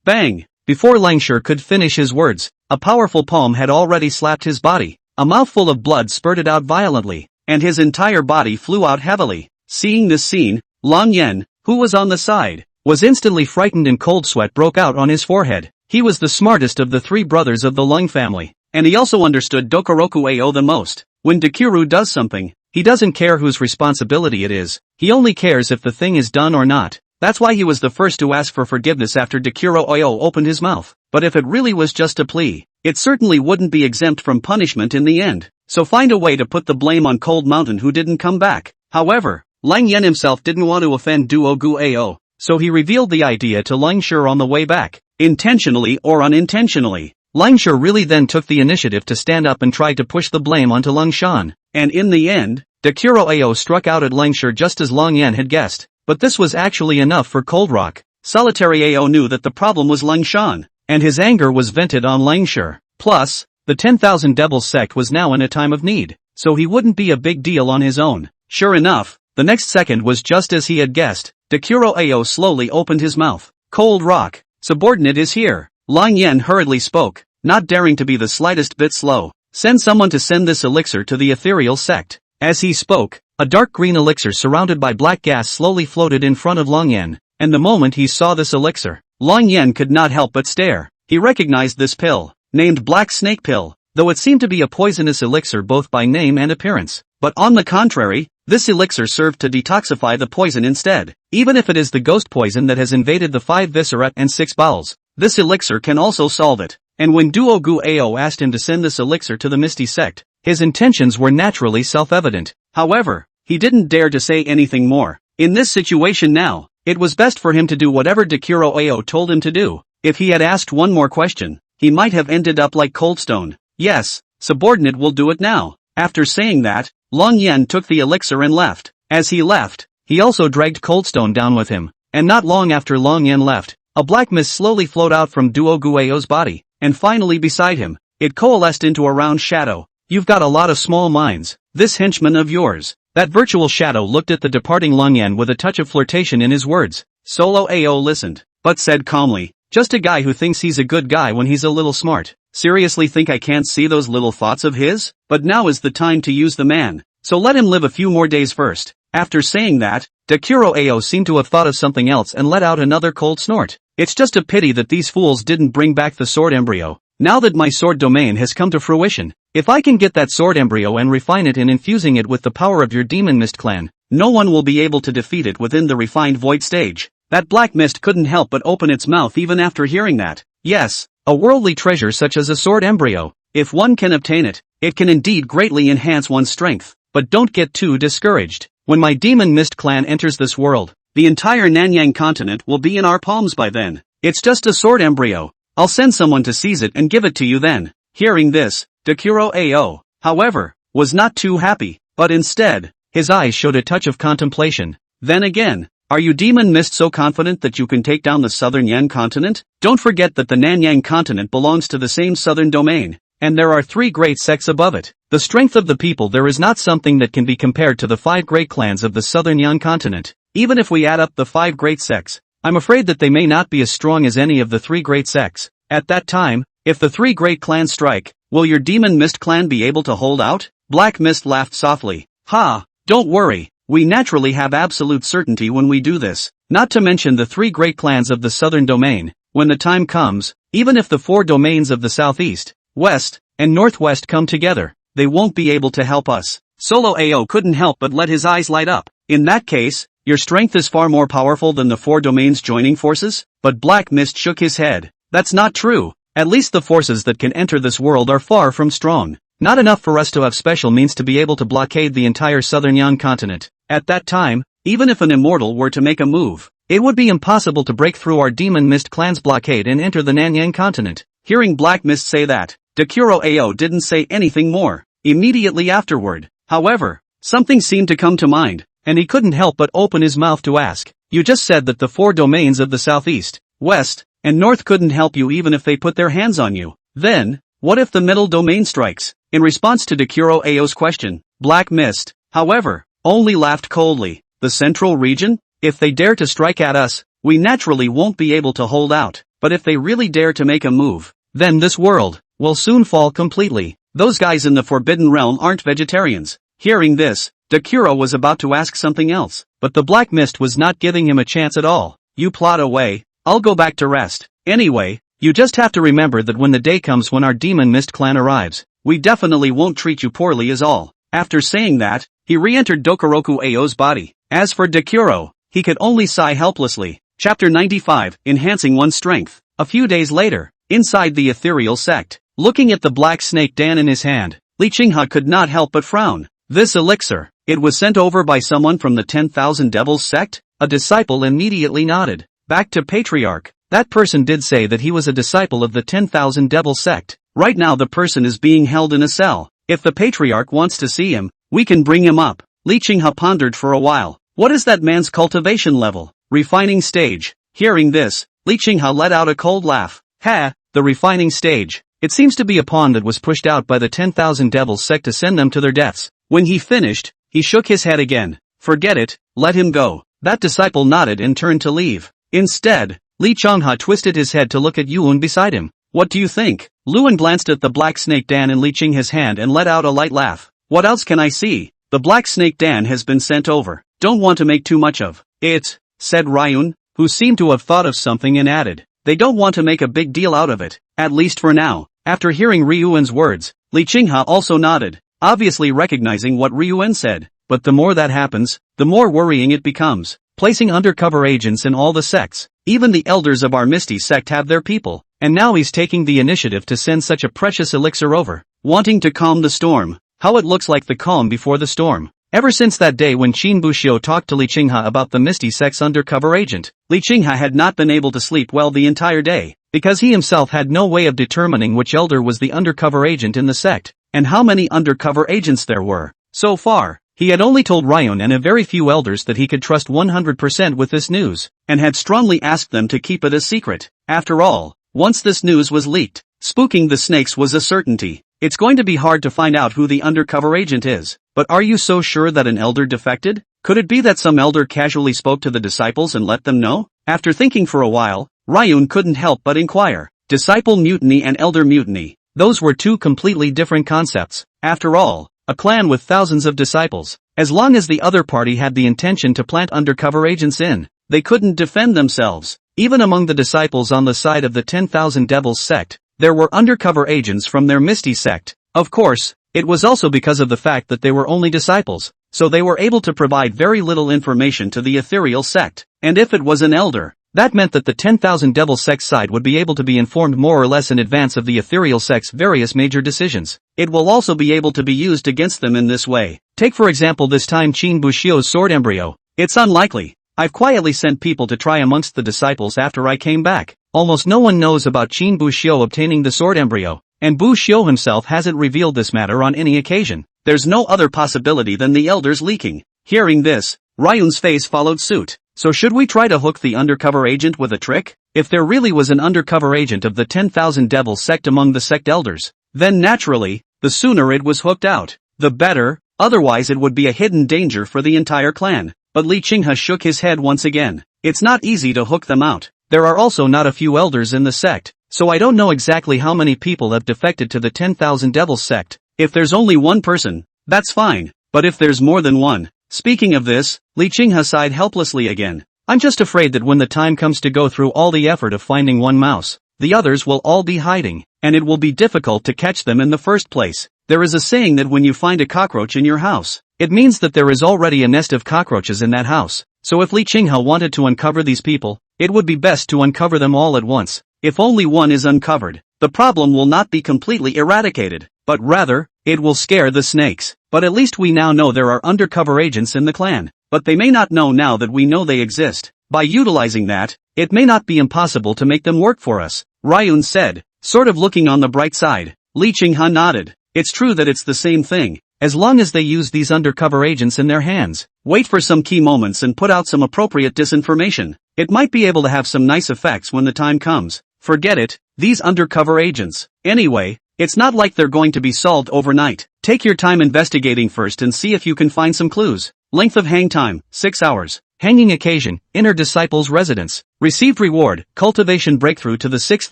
Bang! Before Langshur could finish his words, a powerful palm had already slapped his body. A mouthful of blood spurted out violently, and his entire body flew out heavily. Seeing this scene, Lang Yen, who was on the side, was instantly frightened and cold sweat broke out on his forehead. He was the smartest of the three brothers of the Lung family, and he also understood Dokoroku Ao the most. When Dekuru does something, he doesn't care whose responsibility it is, he only cares if the thing is done or not. That's why he was the first to ask for forgiveness after Dekuro Ao opened his mouth. But if it really was just a plea, it certainly wouldn't be exempt from punishment in the end. So find a way to put the blame on Cold Mountain who didn't come back. However, Lang Yen himself didn't want to offend Duogu Ao, so he revealed the idea to Langshur on the way back. Intentionally or unintentionally, Langshur really then took the initiative to stand up and try to push the blame onto Langshan. And in the end, Dekuro Ao struck out at Langshur just as Lang Yen had guessed. But this was actually enough for Cold Rock. Solitary Ao knew that the problem was Langshan, and his anger was vented on Langshur. Plus, the 10,000 Devils sect was now in a time of need, so he wouldn't be a big deal on his own. Sure enough, the next second was just as he had guessed. Dekuro Ao slowly opened his mouth. Cold Rock, subordinate is here. Lang Yen hurriedly spoke, not daring to be the slightest bit slow. Send someone to send this elixir to the ethereal sect. As he spoke, a dark green elixir surrounded by black gas slowly floated in front of Lang Yen, and the moment he saw this elixir, Lang Yen could not help but stare. He recognized this pill, named Black Snake Pill, though it seemed to be a poisonous elixir both by name and appearance. But on the contrary, this elixir served to detoxify the poison instead. Even if it is the ghost poison that has invaded the 5 viscera and 6 bowels, this elixir can also solve it. And when Duogu Ao asked him to send this elixir to the Misty Sect, his intentions were naturally self-evident. However, he didn't dare to say anything more. In this situation now, it was best for him to do whatever Dekuro Ao told him to do. If he had asked one more question, he might have ended up like Coldstone. Yes, subordinate will do it now. After saying that, Lang Yen took the elixir and left. As he left, he also dragged Coldstone down with him. And not long after Lang Yen left, a black mist slowly flowed out from Duogu Ao's body, and finally beside him, it coalesced into a round shadow. You've got a lot of small minds, this henchman of yours. That virtual shadow looked at the departing Lang Yen with a touch of flirtation in his words. Solo Ao listened, but said calmly, just a guy who thinks he's a good guy when he's a little smart. Seriously think I can't see those little thoughts of his? But now is the time to use the man, so let him live a few more days first. After saying that, Dekuro Ao seemed to have thought of something else and let out another cold snort. It's just a pity that these fools didn't bring back the sword embryo. Now that my sword domain has come to fruition, if I can get that sword embryo and refine it in infusing it with the power of your demon mist clan, no one will be able to defeat it within the refined void stage. That black mist couldn't help but open its mouth even after hearing that. Yes, a worldly treasure such as a sword embryo, if one can obtain it, it can indeed greatly enhance one's strength. But don't get too discouraged. When my demon mist clan enters this world, the entire Nanyang continent will be in our palms by then. It's just a sword embryo. I'll send someone to seize it and give it to you then. Hearing this, Dekuro Ao, however, was not too happy, but instead, his eyes showed a touch of contemplation. Then again, are you demon mist so confident that you can take down the southern Yan continent? Don't forget that the Nanyang continent belongs to the same southern domain, and there are 3 great sects above it. The strength of the people there is not something that can be compared to the 5 great clans of the southern Yan continent. Even if we add up the 5 great sects, I'm afraid that they may not be as strong as any of the 3 great sects. At that time, if the 3 great clans strike, will your demon mist clan be able to hold out? Black Mist laughed softly. Ha, don't worry, we naturally have absolute certainty when we do this. Not to mention the 3 great clans of the southern domain. When the time comes, even if the 4 domains of the southeast, west, and northwest come together, they won't be able to help us. Solo Ao couldn't help but let his eyes light up. In that case, your strength is far more powerful than the 4 domains joining forces? But Black Mist shook his head. That's not true. At least the forces that can enter this world are far from strong. Not enough for us to have special means to be able to blockade the entire southern Yan continent. At that time, even if an immortal were to make a move, it would be impossible to break through our demon mist clan's blockade and enter the Nanyang continent. Hearing Black Mist say that, Dekuro Ao didn't say anything more. Immediately afterward, however, something seemed to come to mind, and he couldn't help but open his mouth to ask, you just said that the 4 domains of the southeast, west, and North couldn't help you even if they put their hands on you. Then, what if the middle domain strikes? In response to Dekuro Ao's question, Black Mist, however, only laughed coldly. The central region? If they dare to strike at us, we naturally won't be able to hold out, but if they really dare to make a move, then this world will soon fall completely. Those guys in the Forbidden Realm aren't vegetarians. Hearing this, Dekuro was about to ask something else, but the Black Mist was not giving him a chance at all. You plot away, I'll go back to rest. Anyway, you just have to remember that when the day comes when our Demon Mist clan arrives, we definitely won't treat you poorly is all. After saying that, he re-entered Dokoroku Ao's body. As for Dekuro, he could only sigh helplessly. Chapter 95, Enhancing One's Strength. A few days later, inside the ethereal sect, looking at the black snake Dan in his hand, Li Qinghe could not help but frown. This elixir, it was sent over by someone from the 10,000 Devils sect? A disciple immediately nodded. Back to Patriarch, that person did say that he was a disciple of the 10,000 Devil sect. Right now the person is being held in a cell. If the Patriarch wants to see him, we can bring him up. Li Qinghe pondered for a while. What is that man's cultivation level? Refining stage. Hearing this, Li Qinghe let out a cold laugh. Ha, the refining stage. It seems to be a pawn that was pushed out by the 10,000 Devils sect to send them to their deaths. When he finished, he shook his head again. Forget it, let him go. That disciple nodded and turned to leave. Instead, Li Qinghe twisted his head to look at Yuan beside him. What do you think? Luan glanced at the black snake Dan in Li Qinghe's hand and let out a light laugh. What else can I see? The black snake Dan has been sent over. Don't want to make too much of it, said Ryun, who seemed to have thought of something and added. They don't want to make a big deal out of it, at least for now. After hearing Ryuan's words, Li Qinghe also nodded, obviously recognizing what Ryuan said. But the more that happens, the more worrying it becomes. Placing undercover agents in all the sects. Even the elders of our Misty sect have their people, and now he's taking the initiative to send such a precious elixir over, wanting to calm the storm. How it looks like the calm before the storm. Ever since that day when Qin Buxiu talked to Li Qinghe about the Misty sect's undercover agent, Li Qinghe had not been able to sleep well the entire day, because he himself had no way of determining which elder was the undercover agent in the sect, and how many undercover agents there were. So far, he had only told Ryan and a very few elders that he could trust 100% with this news, and had strongly asked them to keep it a secret. After all, once this news was leaked, spooking the snakes was a certainty. It's going to be hard to find out who the undercover agent is. But are you so sure that an elder defected? Could it be that some elder casually spoke to the disciples and let them know? After thinking for a while, Ryun couldn't help but inquire. Disciple mutiny and elder mutiny. Those were two completely different concepts. After all, a clan with thousands of disciples. As long as the other party had the intention to plant undercover agents in, they couldn't defend themselves. Even among the disciples on the side of the 10,000 Devils sect, there were undercover agents from their Misty sect. Of course, it was also because of the fact that they were only disciples, so they were able to provide very little information to the ethereal sect. And if it was an elder, that meant that the 10,000 Devil sect side would be able to be informed more or less in advance of the ethereal sect's various major decisions. It will also be able to be used against them in this way. Take for example this time Qin Buxiu's sword embryo. It's unlikely. I've quietly sent people to try amongst the disciples after I came back. Almost no one knows about Qin Buxiu obtaining the sword embryo, and Buxiu himself hasn't revealed this matter on any occasion. There's no other possibility than the elders leaking. Hearing this, Ryun's face followed suit. So should we try to hook the undercover agent with a trick? If there really was an undercover agent of the 10,000 Devil sect among the sect elders, then naturally, the sooner it was hooked out, the better, otherwise it would be a hidden danger for the entire clan. But Li Qinghe shook his head once again. It's not easy to hook them out. There are also not a few elders in the sect, so I don't know exactly how many people have defected to the 10,000 Devil sect. If there's only one person, that's fine, but if there's more than one. Speaking of this, Li Qinghe sighed helplessly again. I'm just afraid that when the time comes to go through all the effort of finding one mouse, the others will all be hiding, and it will be difficult to catch them in the first place. There is a saying that when you find a cockroach in your house, it means that there is already a nest of cockroaches in that house. So if Li Qinghe wanted to uncover these people, it would be best to uncover them all at once. If only one is uncovered, the problem will not be completely eradicated, but rather, it will scare the snakes. But at least we now know there are undercover agents in the clan, but they may not know now that we know they exist. By utilizing that, it may not be impossible to make them work for us, Ryun said, sort of looking on the bright side. Li Qinghe nodded. It's true that it's the same thing, as long as they use these undercover agents in their hands, wait for some key moments and put out some appropriate disinformation. It might be able to have some nice effects when the time comes. Forget it, these undercover agents. Anyway, it's not like they're going to be solved overnight. Take your time investigating first and see if you can find some clues. Length of hang time, 6 hours. Hanging occasion, inner disciple's residence. Received reward, cultivation breakthrough to the 6th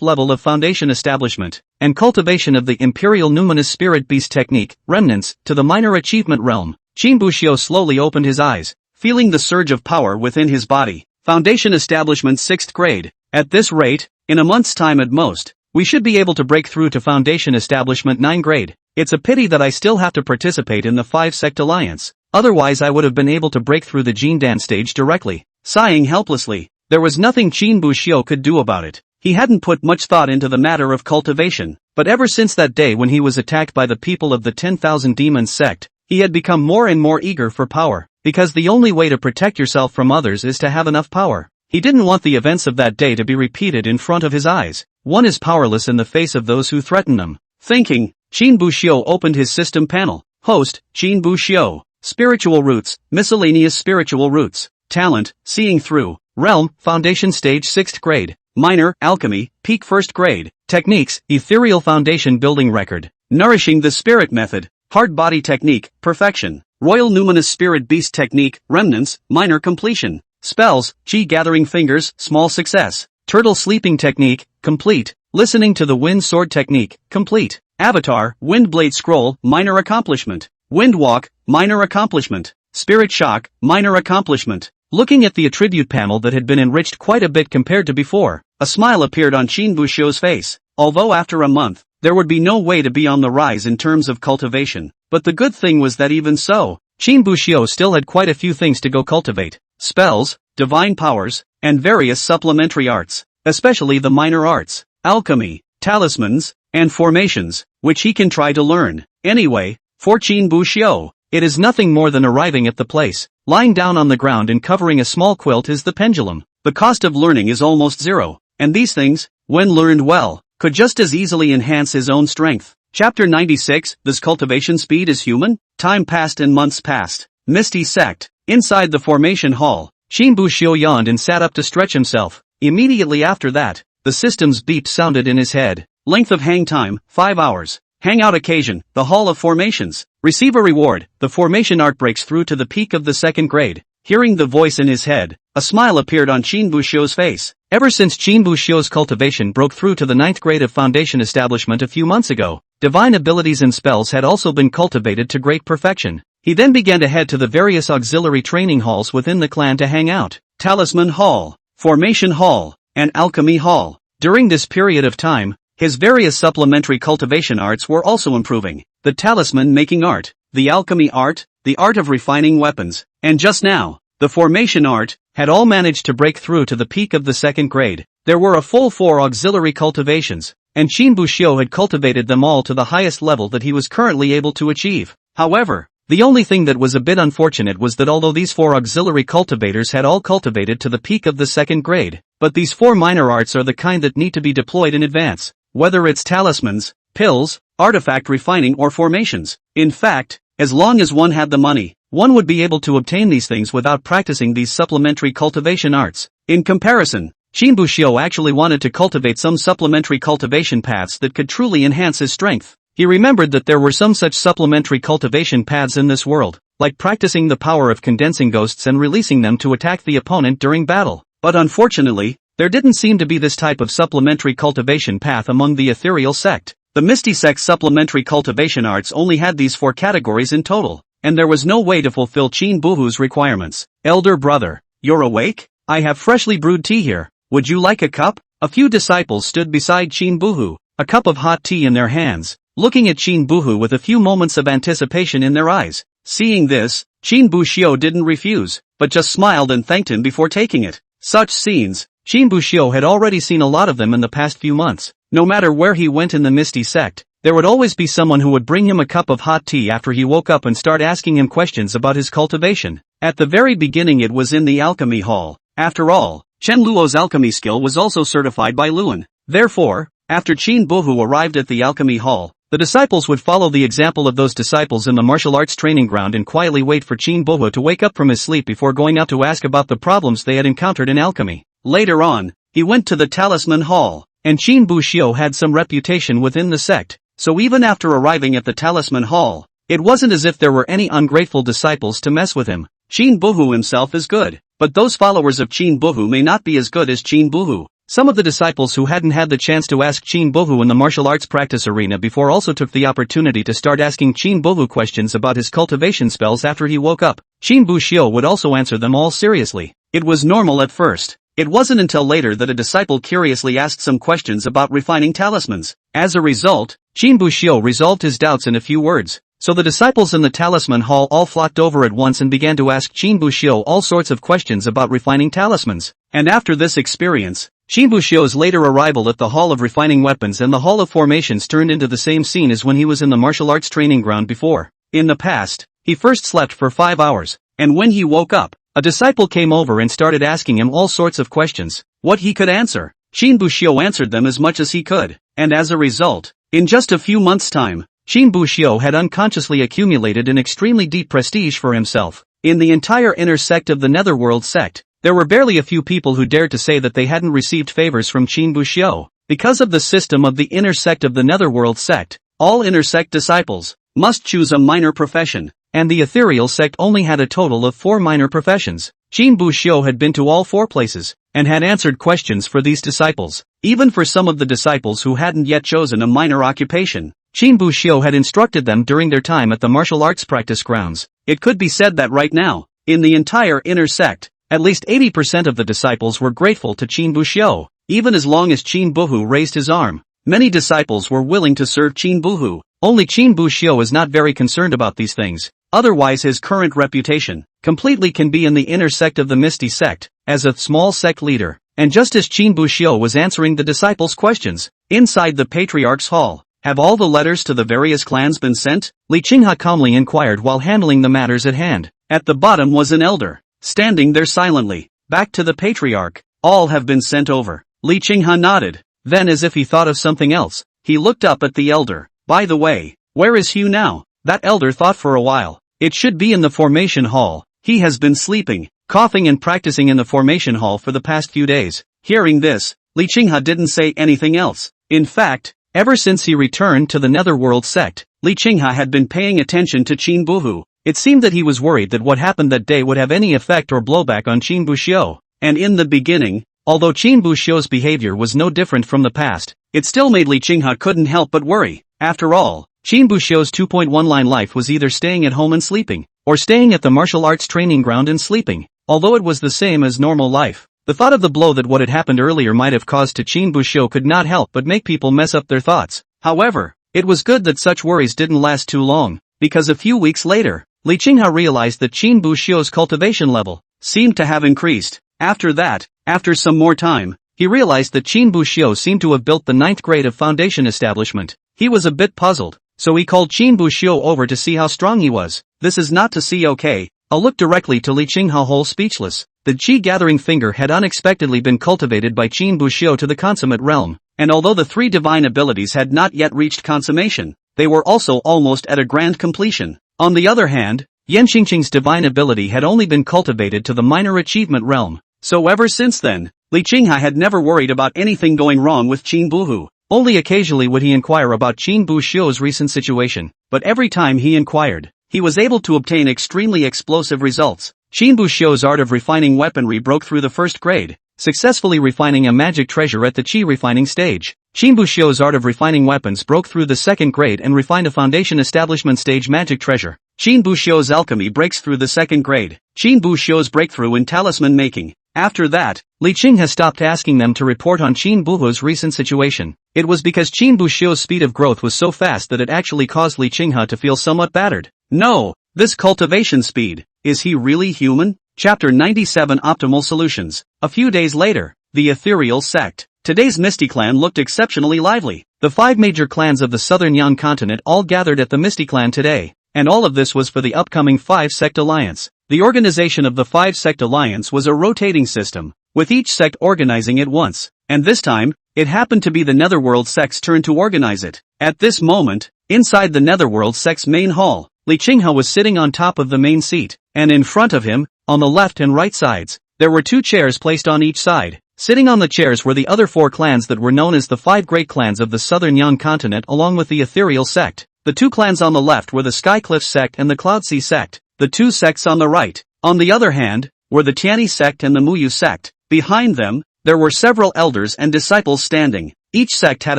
level of foundation establishment, and cultivation of the imperial numinous spirit beast technique, remnants, to the minor achievement realm. Shinbushio slowly opened his eyes, feeling the surge of power within his body. Foundation establishment 6th grade. At this rate, in a month's time at most, we should be able to break through to foundation establishment 9 grade. It's a pity that I still have to participate in the 5-sect alliance. Otherwise I would have been able to break through the Jindan stage directly. Sighing helplessly, there was nothing Shinbushio could do about it. He hadn't put much thought into the matter of cultivation, but ever since that day when he was attacked by the people of the 10,000 Demons sect, he had become more and more eager for power, because the only way to protect yourself from others is to have enough power. He didn't want the events of that day to be repeated in front of his eyes. One is powerless in the face of those who threaten them. Thinking, Shinbushio opened his system panel. Host, Shinbushio. Spiritual roots, miscellaneous spiritual roots. Talent, seeing through. Realm, foundation stage 6th grade. Minor, alchemy, peak 1st grade. Techniques, ethereal foundation building record. Nourishing the spirit method. Hard body technique, perfection. Royal numinous spirit beast technique, remnants, minor completion. Spells, chi gathering fingers, small success. Turtle sleeping technique, complete. Listening to the wind sword technique, complete. Avatar, wind blade scroll, minor accomplishment. Wind walk, minor accomplishment. Spirit shock, minor accomplishment. Looking at the attribute panel that had been enriched quite a bit compared to before, a smile appeared on Shinbushio's face. Although after a month, there would be no way to be on the rise in terms of cultivation. But the good thing was that even so, Shinbushio still had quite a few things to go cultivate. Spells, divine powers, and various supplementary arts, especially the minor arts, alchemy, talismans, and formations, which he can try to learn. Anyway, for Shinbushio, it is nothing more than arriving at the place. Lying down on the ground and covering a small quilt is the pendulum. The cost of learning is almost zero, and these things, when learned well, could just as easily enhance his own strength. Chapter 96, This cultivation speed is human? Time passed and months passed. Misty sect. Inside the formation hall, Shinbushio yawned and sat up to stretch himself. Immediately after that, the system's beep sounded in his head. Length of hang time, 5 hours. Hangout occasion, the Hall of Formations. Receive a reward, the formation art breaks through to the peak of the 2nd grade. Hearing the voice in his head, a smile appeared on Shinbushio's face. Ever since Shinbushio's cultivation broke through to the 9th grade of foundation establishment a few months ago, divine abilities and spells had also been cultivated to great perfection. He then began to head to the various auxiliary training halls within the clan to hang out. Talisman Hall, Formation Hall, and Alchemy Hall. During this period of time, his various supplementary cultivation arts were also improving. The talisman making art, the alchemy art, the art of refining weapons, and just now, the formation art, had all managed to break through to the peak of the 2nd grade. There were a full 4 auxiliary cultivations, and Shinbushio had cultivated them all to the highest level that he was currently able to achieve. However, the only thing that was a bit unfortunate was that although these 4 auxiliary cultivators had all cultivated to the peak of the 2nd grade, but these 4 minor arts are the kind that need to be deployed in advance. Whether it's talismans, pills, artifact refining or formations. In fact, as long as one had the money, one would be able to obtain these things without practicing these supplementary cultivation arts. In comparison, Shinbushio actually wanted to cultivate some supplementary cultivation paths that could truly enhance his strength. He remembered that there were some such supplementary cultivation paths in this world, like practicing the power of condensing ghosts and releasing them to attack the opponent during battle. But unfortunately, there didn't seem to be this type of supplementary cultivation path among the ethereal sect. The Misty Sect's supplementary cultivation arts only had these 4 categories in total, and there was no way to fulfill Chinbuhu's requirements. Elder brother, you're awake? I have freshly brewed tea here. Would you like a cup? A few disciples stood beside Chinbuhu, a cup of hot tea in their hands, looking at Chinbuhu with a few moments of anticipation in their eyes. Seeing this, Shinbushio didn't refuse, but just smiled and thanked him before taking it. Such scenes, Shinbushio had already seen a lot of them in the past few months. No matter where he went in the Misty sect, there would always be someone who would bring him a cup of hot tea after he woke up and start asking him questions about his cultivation. At the very beginning it was in the alchemy hall. After all, Chen Luo's alchemy skill was also certified by Luan. Therefore, after Qin Buhu arrived at the alchemy hall, the disciples would follow the example of those disciples in the martial arts training ground and quietly wait for Qin Buhu to wake up from his sleep before going out to ask about the problems they had encountered in alchemy. Later on, he went to the Talisman Hall, and Qin Buxiu had some reputation within the sect, so even after arriving at the Talisman Hall, it wasn't as if there were any ungrateful disciples to mess with him. Qin Buhu himself is good, but those followers of Qin Buhu may not be as good as Qin Buhu. Some of the disciples who hadn't had the chance to ask Qin Buhu in the martial arts practice arena before also took the opportunity to start asking Qin Buhu questions about his cultivation spells after he woke up. Qin Buxiu would also answer them all seriously. It was normal at first. It wasn't until later that a disciple curiously asked some questions about refining talismans. As a result, Qin Buxiu resolved his doubts in a few words. So the disciples in the Talisman Hall all flocked over at once and began to ask Qin Buxiu all sorts of questions about refining talismans. And after this experience, Qin Buxiu's later arrival at the Hall of Refining Weapons and the Hall of Formations turned into the same scene as when he was in the martial arts training ground before. In the past, he first slept for 5 hours, and when he woke up, a disciple came over and started asking him all sorts of questions. What he could answer, Qin Buxiu answered them as much as he could, and as a result, in just a few months' time, Qin Buxiu had unconsciously accumulated an extremely deep prestige for himself. In the entire inner sect of the Netherworld sect, there were barely a few people who dared to say that they hadn't received favors from Qin Buxiu. Because of the system of the inner sect of the Netherworld sect, all inner sect disciples must choose a minor profession, and the ethereal sect only had a total of 4 minor professions. Qin Buxiu had been to all 4 places, and had answered questions for these disciples. Even for some of the disciples who hadn't yet chosen a minor occupation, Qin Buxiu had instructed them during their time at the martial arts practice grounds. It could be said that right now, in the entire inner sect, at least 80% of the disciples were grateful to Qin Buxiu. Even as long as Qin Buhu raised his arm, many disciples were willing to serve Qin Buhu. Only Qin Buxiu is not very concerned about these things. Otherwise his current reputation completely can be in the inner sect of the Misty sect, as a small sect leader. And just as Qin Buxiu was answering the disciples' questions, inside the Patriarch's hall, have all the letters to the various clans been sent? Li Qinghe calmly inquired while handling the matters at hand. At the bottom was an elder, standing there silently. Back to the Patriarch, all have been sent over. Li Qinghe nodded. Then as if he thought of something else, he looked up at the elder. By the way, where is Hugh now? That elder thought for a while. It should be in the formation hall. He has been sleeping, coughing and practicing in the formation hall for the past few days. Hearing this, Li Qinghe didn't say anything else. In fact, ever since he returned to the Netherworld sect, Li Qinghe had been paying attention to Qin Buhu. It seemed that he was worried that what happened that day would have any effect or blowback on Qin Buxiu. And in the beginning, although Qin Buxiu's behavior was no different from the past, it still made Li Qinghe couldn't help but worry. After all, Qin Buxiu's 2.1 line life was either staying at home and sleeping, or staying at the martial arts training ground and sleeping. Although it was the same as normal life, the thought of the blow that what had happened earlier might have caused to Qin Buxiu could not help but make people mess up their thoughts. However, it was good that such worries didn't last too long, because a few weeks later, Li Qinghe realized that Qin Buxiu's cultivation level seemed to have increased. After that, after some more time, he realized that Qin Buxiu seemed to have built the 9th grade of foundation establishment. He was a bit puzzled, so he called Qin Buxiu over to see how strong he was. This is not to see, okay? I'll look directly to Li Qinghe whole speechless. The Qi-gathering finger had unexpectedly been cultivated by Qin Buxiu to the consummate realm, and although the 3 divine abilities had not yet reached consummation, they were also almost at a grand completion. On the other hand, Yan Qingqing's divine ability had only been cultivated to the minor achievement realm, so ever since then, Li Qinghe had never worried about anything going wrong with Qin Buhu. Only occasionally would he inquire about Qin Buxiu's recent situation, but every time he inquired, he was able to obtain extremely explosive results. Qin Buxiu's art of refining weaponry broke through the 1st grade, successfully refining a magic treasure at the Qi refining stage. Qin Buxiu's art of refining weapons broke through the 2nd grade and refined a foundation establishment stage magic treasure. Qin Buxiu's alchemy breaks through the 2nd grade. Qin Buxiu's breakthrough in talisman making. After that, Li Qinghe stopped asking them to report on Qin Buhu's recent situation. It was because Qin Buxiu's speed of growth was so fast that it actually caused Li Qinghe to feel somewhat battered. No, this cultivation speed, is he really human? Chapter 97 Optimal Solutions. A few days later, the Ethereal Sect. Today's Misty Clan looked exceptionally lively. The 5 major clans of the southern Yang continent all gathered at the Misty Clan today, and all of this was for the upcoming 5-sect alliance. The organization of the 5-sect alliance was a rotating system, with each sect organizing it once, and this time, it happened to be the Netherworld sect's turn to organize it. At this moment, inside the Netherworld sect's main hall, Li Qinghe was sitting on top of the main seat, and in front of him, on the left and right sides, there were 2 chairs placed on each side. Sitting on the chairs were the other 4 clans that were known as the 5 great clans of the southern Young continent along with the ethereal sect. The 2 clans on the left were the Skycliff sect and the Cloudsea sect. The 2 sects on the right, on the other hand, were the Tiani sect and the Muyu sect. Behind them, there were several elders and disciples standing. Each sect had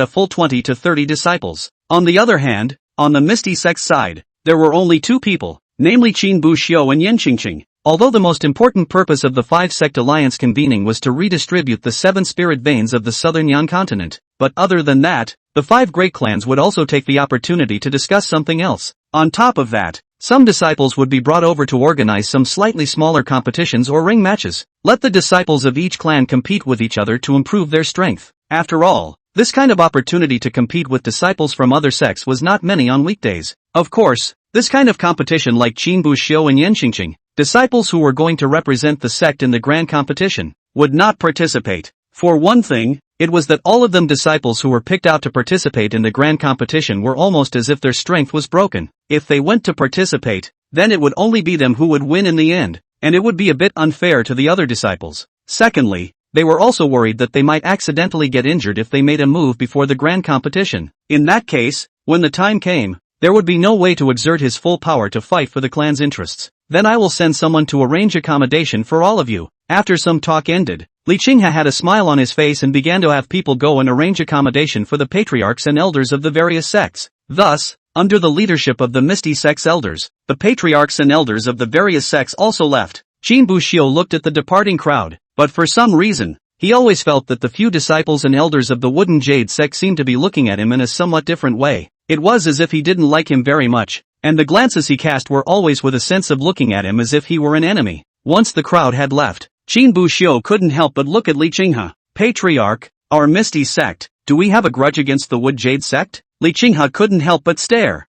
a full 20 to 30 disciples. On the other hand, on the Misty sect side, there were only 2 people, namely Qin Bu Xiu and Yen Qingqing. Although the most important purpose of the 5-sect alliance convening was to redistribute the 7 spirit veins of the southern Yan continent, but other than that, the 5 great clans would also take the opportunity to discuss something else. On top of that, some disciples would be brought over to organize some slightly smaller competitions or ring matches. Let the disciples of each clan compete with each other to improve their strength. After all, this kind of opportunity to compete with disciples from other sects was not many on weekdays. Of course, this kind of competition like Qin Bu Xiu and Yen Qingqing, disciples who were going to represent the sect in the grand competition, would not participate. For one thing, it was that all of them disciples who were picked out to participate in the grand competition were almost as if their strength was broken. If they went to participate, then it would only be them who would win in the end, and it would be a bit unfair to the other disciples. Secondly, they were also worried that they might accidentally get injured if they made a move before the grand competition. In that case, when the time came, there would be no way to exert his full power to fight for the clan's interests. Then I will send someone to arrange accommodation for all of you. After some talk ended, Li Qinghe had a smile on his face and began to have people go and arrange accommodation for the patriarchs and elders of the various sects. Thus, under the leadership of the Misty Sect's elders, the patriarchs and elders of the various sects also left. Qin Bu Xiu looked at the departing crowd, but for some reason, he always felt that the few disciples and elders of the Wooden Jade sect seemed to be looking at him in a somewhat different way. It was as if he didn't like him very much, and the glances he cast were always with a sense of looking at him as if he were an enemy. Once the crowd had left, Qin Bu Xiu couldn't help but look at Li Qinghe. Patriarch, our Misty sect, do we have a grudge against the Wood Jade sect? Li Qinghe couldn't help but stare.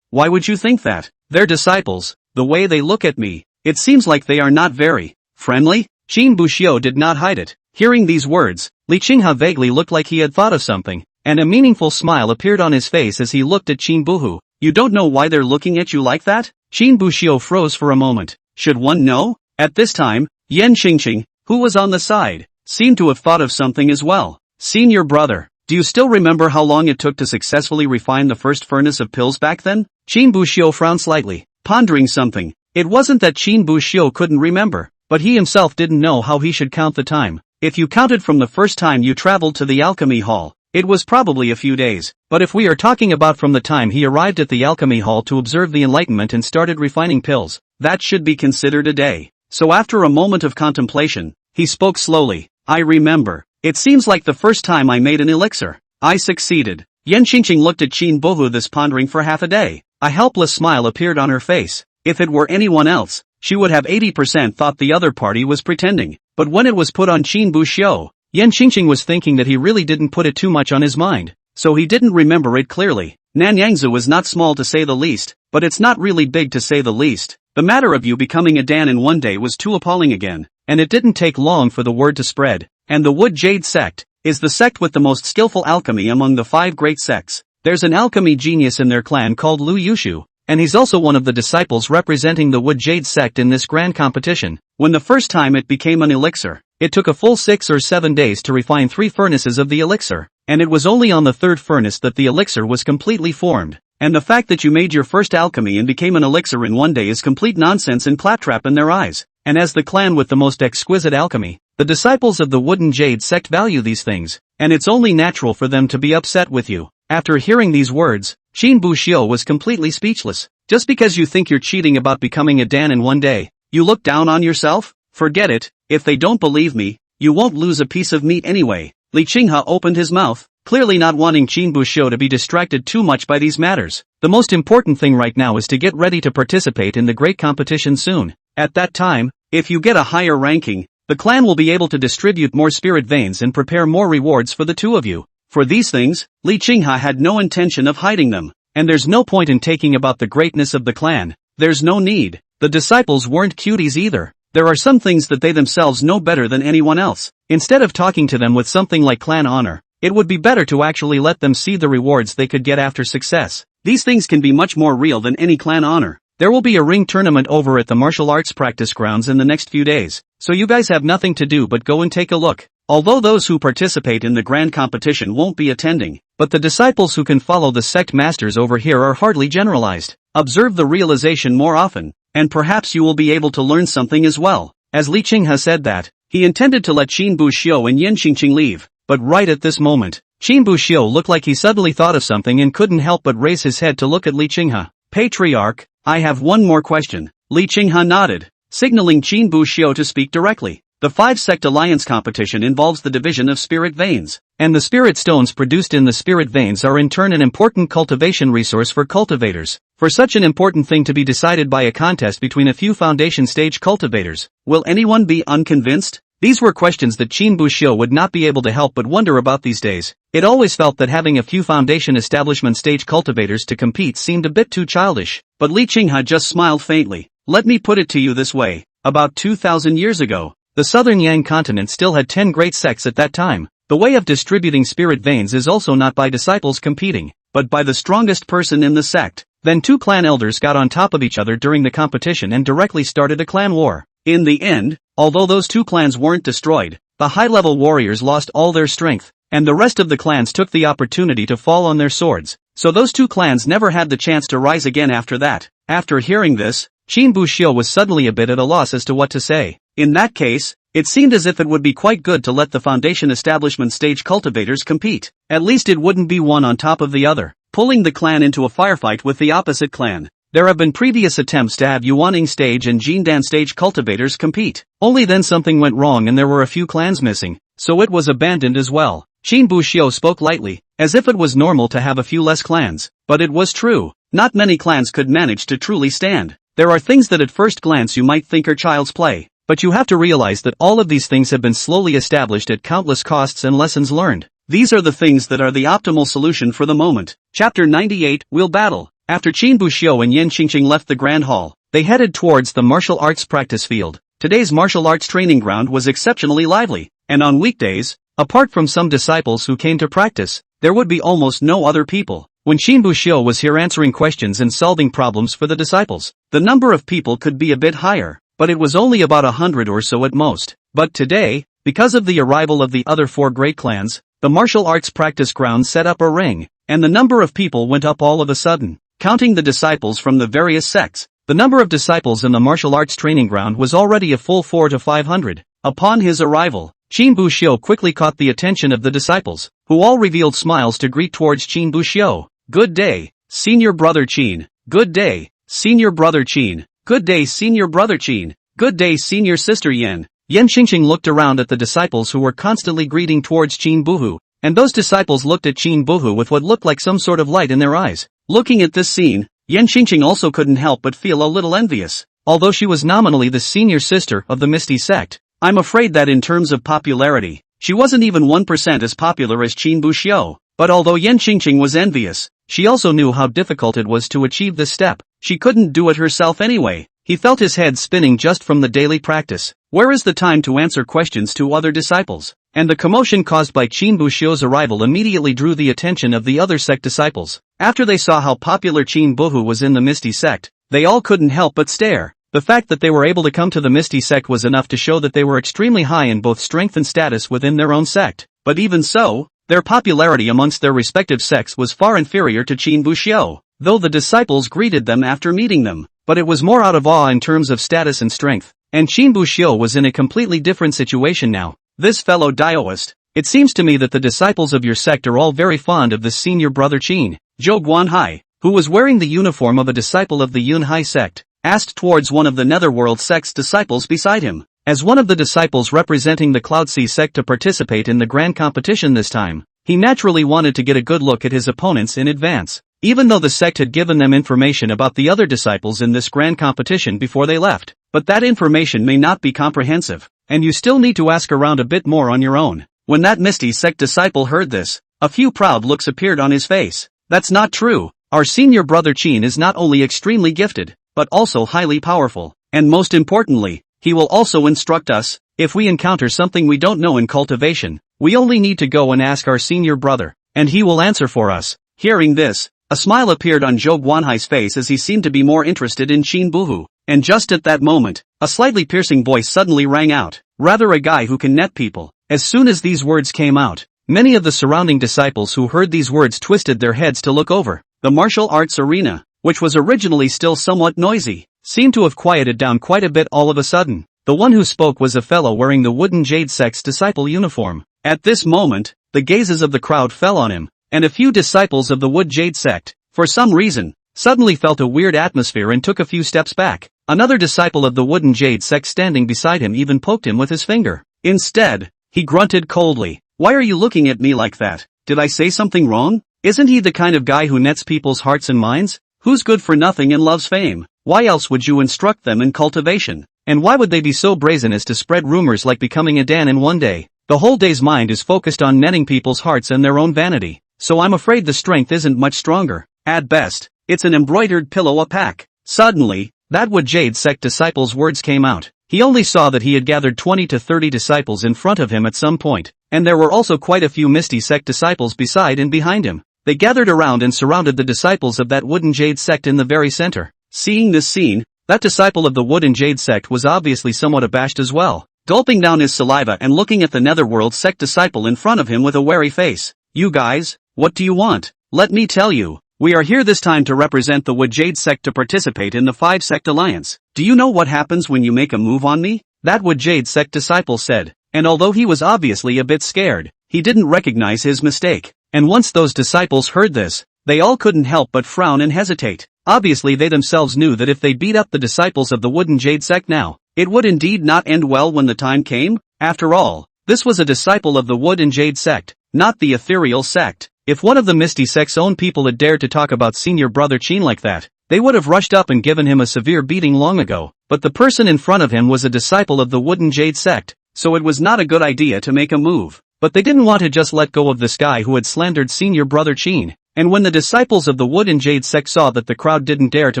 Why would you think that? They're disciples, the way they look at me, it seems like they are not very friendly. Qin Bu Xiu did not hide it. Hearing these words, Li Qinghe vaguely looked like he had thought of something, and a meaningful smile appeared on his face as he looked at Qin Buhu. You don't know why they're looking at you like that? Qin Bu Xiu froze for a moment. Should one know? At this time, Yen Qingqing, who was on the side, seemed to have thought of something as well. Senior brother, do you still remember how long it took to successfully refine the first furnace of pills back then? Qin Bu Xiu frowned slightly, pondering something. It wasn't that Qin Bu Xiu couldn't remember, but he himself didn't know how he should count the time. If you counted from the first time you traveled to the Alchemy Hall, it was probably a few days. But if we are talking about from the time he arrived at the Alchemy Hall to observe the Enlightenment and started refining pills, that should be considered a day. So after a moment of contemplation, he spoke slowly. I remember. It seems like the first time I made an elixir. I succeeded. Yen Qingqing looked at Qin Buhu this pondering for half a day. A helpless smile appeared on her face. If it were anyone else, she would have 80% thought the other party was pretending. But when it was put on Qin Bu Xiu, Yen Qingqing was thinking that he really didn't put it too much on his mind, so he didn't remember it clearly. Nanyangzu was not small to say the least, but it's not really big to say the least. The matter of you becoming a Dan in one day was too appalling again, and it didn't take long for the word to spread. And the Wood Jade sect is the sect with the most skillful alchemy among the 5 great sects. There's an alchemy genius in their clan called Lu Yushu, and he's also one of the disciples representing the Wood Jade sect in this grand competition. When the first time it became an elixir, it took a full 6 or 7 days to refine 3 furnaces of the elixir, and it was only on the 3rd furnace that the elixir was completely formed. And the fact that you made your first alchemy and became an elixir in one day is complete nonsense and claptrap in their eyes. And as the clan with the most exquisite alchemy, the disciples of the Wooden Jade sect value these things, and it's only natural for them to be upset with you. After hearing these words, Qin Bu Xiu was completely speechless. Just because you think you're cheating about becoming a Dan in one day, you look down on yourself? Forget it. If they don't believe me, you won't lose a piece of meat anyway. Li Qinghe opened his mouth, clearly not wanting Qin Bu Xiu to be distracted too much by these matters. The most important thing right now is to get ready to participate in the great competition soon. At that time, if you get a higher ranking, the clan will be able to distribute more spirit veins and prepare more rewards for the 2 of you. For these things, Li Qinghe had no intention of hiding them, and there's no point in taking about the greatness of the clan. There's no need. The disciples weren't cuties either. There are some things that they themselves know better than anyone else. Instead of talking to them with something like clan honor, it would be better to actually let them see the rewards they could get after success. These things can be much more real than any clan honor. There will be a ring tournament over at the martial arts practice grounds in the next few days, so you guys have nothing to do but go and take a look. Although those who participate in the grand competition won't be attending, but the disciples who can follow the sect masters over here are hardly generalized. Observe the realization more often, and perhaps you will be able to learn something as well. As Li Qinghe said that, he intended to let Qin Buxiu and Yan Qingqing leave, but right at this moment, Qin Buxiu looked like he suddenly thought of something and couldn't help but raise his head to look at Li Qinghe. Patriarch, I have one more question. Li Qinghe nodded, signaling Qin Buxiu to speak directly. The 5-sect alliance competition involves the division of spirit veins, and the spirit stones produced in the spirit veins are in turn an important cultivation resource for cultivators. For such an important thing to be decided by a contest between a few foundation stage cultivators, will anyone be unconvinced? These were questions that Qin Buxiu would not be able to help but wonder about these days. It always felt that having a few foundation establishment stage cultivators to compete seemed a bit too childish, but Li Qinghe just smiled faintly. Let me put it to you this way. About 2,000 years ago, the southern Yang continent still had 10 great sects at that time. The way of distributing spirit veins is also not by disciples competing, but by the strongest person in the sect. Then 2 clan elders got on top of each other during the competition and directly started a clan war. In the end, although those 2 clans weren't destroyed, the high-level warriors lost all their strength, and the rest of the clans took the opportunity to fall on their swords. So those 2 clans never had the chance to rise again after that. After hearing this, Qin Buxiu was suddenly a bit at a loss as to what to say. In that case, it seemed as if it would be quite good to let the foundation establishment stage cultivators compete. At least it wouldn't be one on top of the other, pulling the clan into a firefight with the opposite clan. There have been previous attempts to have Yuaning stage and Jindan stage cultivators compete. Only then something went wrong and there were a few clans missing, so it was abandoned as well. Qin Buxiu spoke lightly, as if it was normal to have a few less clans. But it was true. Not many clans could manage to truly stand. There are things that at first glance you might think are child's play, but you have to realize that all of these things have been slowly established at countless costs and lessons learned. These are the things that are the optimal solution for the moment. Chapter 98, We'll Battle. After Qin Buxiu and Yan Qingqing left the Grand Hall, they headed towards the martial arts practice field. Today's martial arts training ground was exceptionally lively, and on weekdays, apart from some disciples who came to practice, there would be almost no other people. When Qin Buxiu was here answering questions and solving problems for the disciples, the number of people could be a bit higher, but it was only about 100 or so at most. But today, because of the arrival of the other 4 great clans, the martial arts practice ground set up a ring, and the number of people went up all of a sudden. Counting the disciples from the various sects, the number of disciples in the martial arts training ground was already a full 400 to 500. Upon his arrival, Qin Buxiu quickly caught the attention of the disciples, who all revealed smiles to greet towards Qin Buxiu. Good day, senior brother Qin. Good day, senior brother Qin. Good day, senior brother Qin. Good day, senior sister Yan. Yan Qingqing looked around at the disciples who were constantly greeting towards Qin Buhu, and those disciples looked at Qin Buhu with what looked like some sort of light in their eyes. Looking at this scene, Yan Qingqing also couldn't help but feel a little envious. Although she was nominally the senior sister of the Misty sect, I'm afraid that in terms of popularity, she wasn't even 1% as popular as Qin Buxiu. But although Yan Qingqing was envious, she also knew how difficult it was to achieve this step. She couldn't do it herself anyway. He felt his head spinning just from the daily practice. Where is the time to answer questions to other disciples? And the commotion caused by Qin Buxiu's arrival immediately drew the attention of the other sect disciples. After they saw how popular Qin Buhu was in the Misty sect, they all couldn't help but stare. The fact that they were able to come to the Misty sect was enough to show that they were extremely high in both strength and status within their own sect. But even so, their popularity amongst their respective sects was far inferior to Qin Buxiu, though the disciples greeted them after meeting them. But it was more out of awe in terms of status and strength, and Qin Buxiu was in a completely different situation now. This fellow Daoist, it seems to me that the disciples of your sect are all very fond of this senior brother Qin. Zhou Guanhai, who was wearing the uniform of a disciple of the Yunhai sect, asked towards one of the Netherworld sect's disciples beside him. As one of the disciples representing the Cloud Sea sect to participate in the grand competition this time, he naturally wanted to get a good look at his opponents in advance. Even though the sect had given them information about the other disciples in this grand competition before they left, but that information may not be comprehensive, and you still need to ask around a bit more on your own. When that Misty sect disciple heard this, a few proud looks appeared on his face. That's not true. Our senior brother Qin is not only extremely gifted, but also highly powerful, and most importantly, he will also instruct us. If we encounter something we don't know in cultivation, we only need to go and ask our senior brother, and he will answer for us. Hearing this, A smile appeared on Zhou Guanhai's face as he seemed to be more interested in Qin Buhu. And just at that moment, a slightly piercing voice suddenly rang out. Rather a guy who can net people. As soon as these words came out, many of the surrounding disciples who heard these words twisted their heads to look over. The martial arts arena, which was originally still somewhat noisy, seemed to have quieted down quite a bit all of a sudden. The one who spoke was a fellow wearing the wooden jade sect's disciple uniform. At this moment, the gazes of the crowd fell on him, and a few disciples of the wood jade sect, for some reason, suddenly felt a weird atmosphere and took a few steps back. Another disciple of the wooden jade sect standing beside him even poked him with his finger. Instead, he grunted coldly. "Why are you looking at me like that? Did I say something wrong? Isn't he the kind of guy who nets people's hearts and minds? Who's good for nothing and loves fame? Why else would you instruct them in cultivation? And why would they be so brazen as to spread rumors like becoming a Dan in one day? The whole day's mind is focused on netting people's hearts and their own vanity. So I'm afraid the strength isn't much stronger. At best, it's an embroidered pillow a pack." Suddenly, that wood jade sect disciple's words came out. He only saw that he had gathered 20 to 30 disciples in front of him at some point, and there were also quite a few Misty sect disciples beside and behind him. They gathered around and surrounded the disciples of that wooden jade sect in the very center. Seeing this scene, that disciple of the wooden jade sect was obviously somewhat abashed as well, gulping down his saliva and looking at the netherworld sect disciple in front of him with a wary face. "You guys, what do you want? Let me tell you. We are here this time to represent the wood jade sect to participate in the 5-sect alliance. Do you know what happens when you make a move on me?" That wood jade sect disciple said, and although he was obviously a bit scared, he didn't recognize his mistake. And once those disciples heard this, they all couldn't help but frown and hesitate. Obviously they themselves knew that if they beat up the disciples of the wooden jade sect now, it would indeed not end well when the time came. After all, this was a disciple of the wood and jade sect, not the ethereal sect. If one of the Misty sect's own people had dared to talk about senior brother Qin like that, they would have rushed up and given him a severe beating long ago. But the person in front of him was a disciple of the wooden jade sect, so it was not a good idea to make a move. But they didn't want to just let go of this guy who had slandered senior brother Qin. And when the disciples of the wood and jade sect saw that the crowd didn't dare to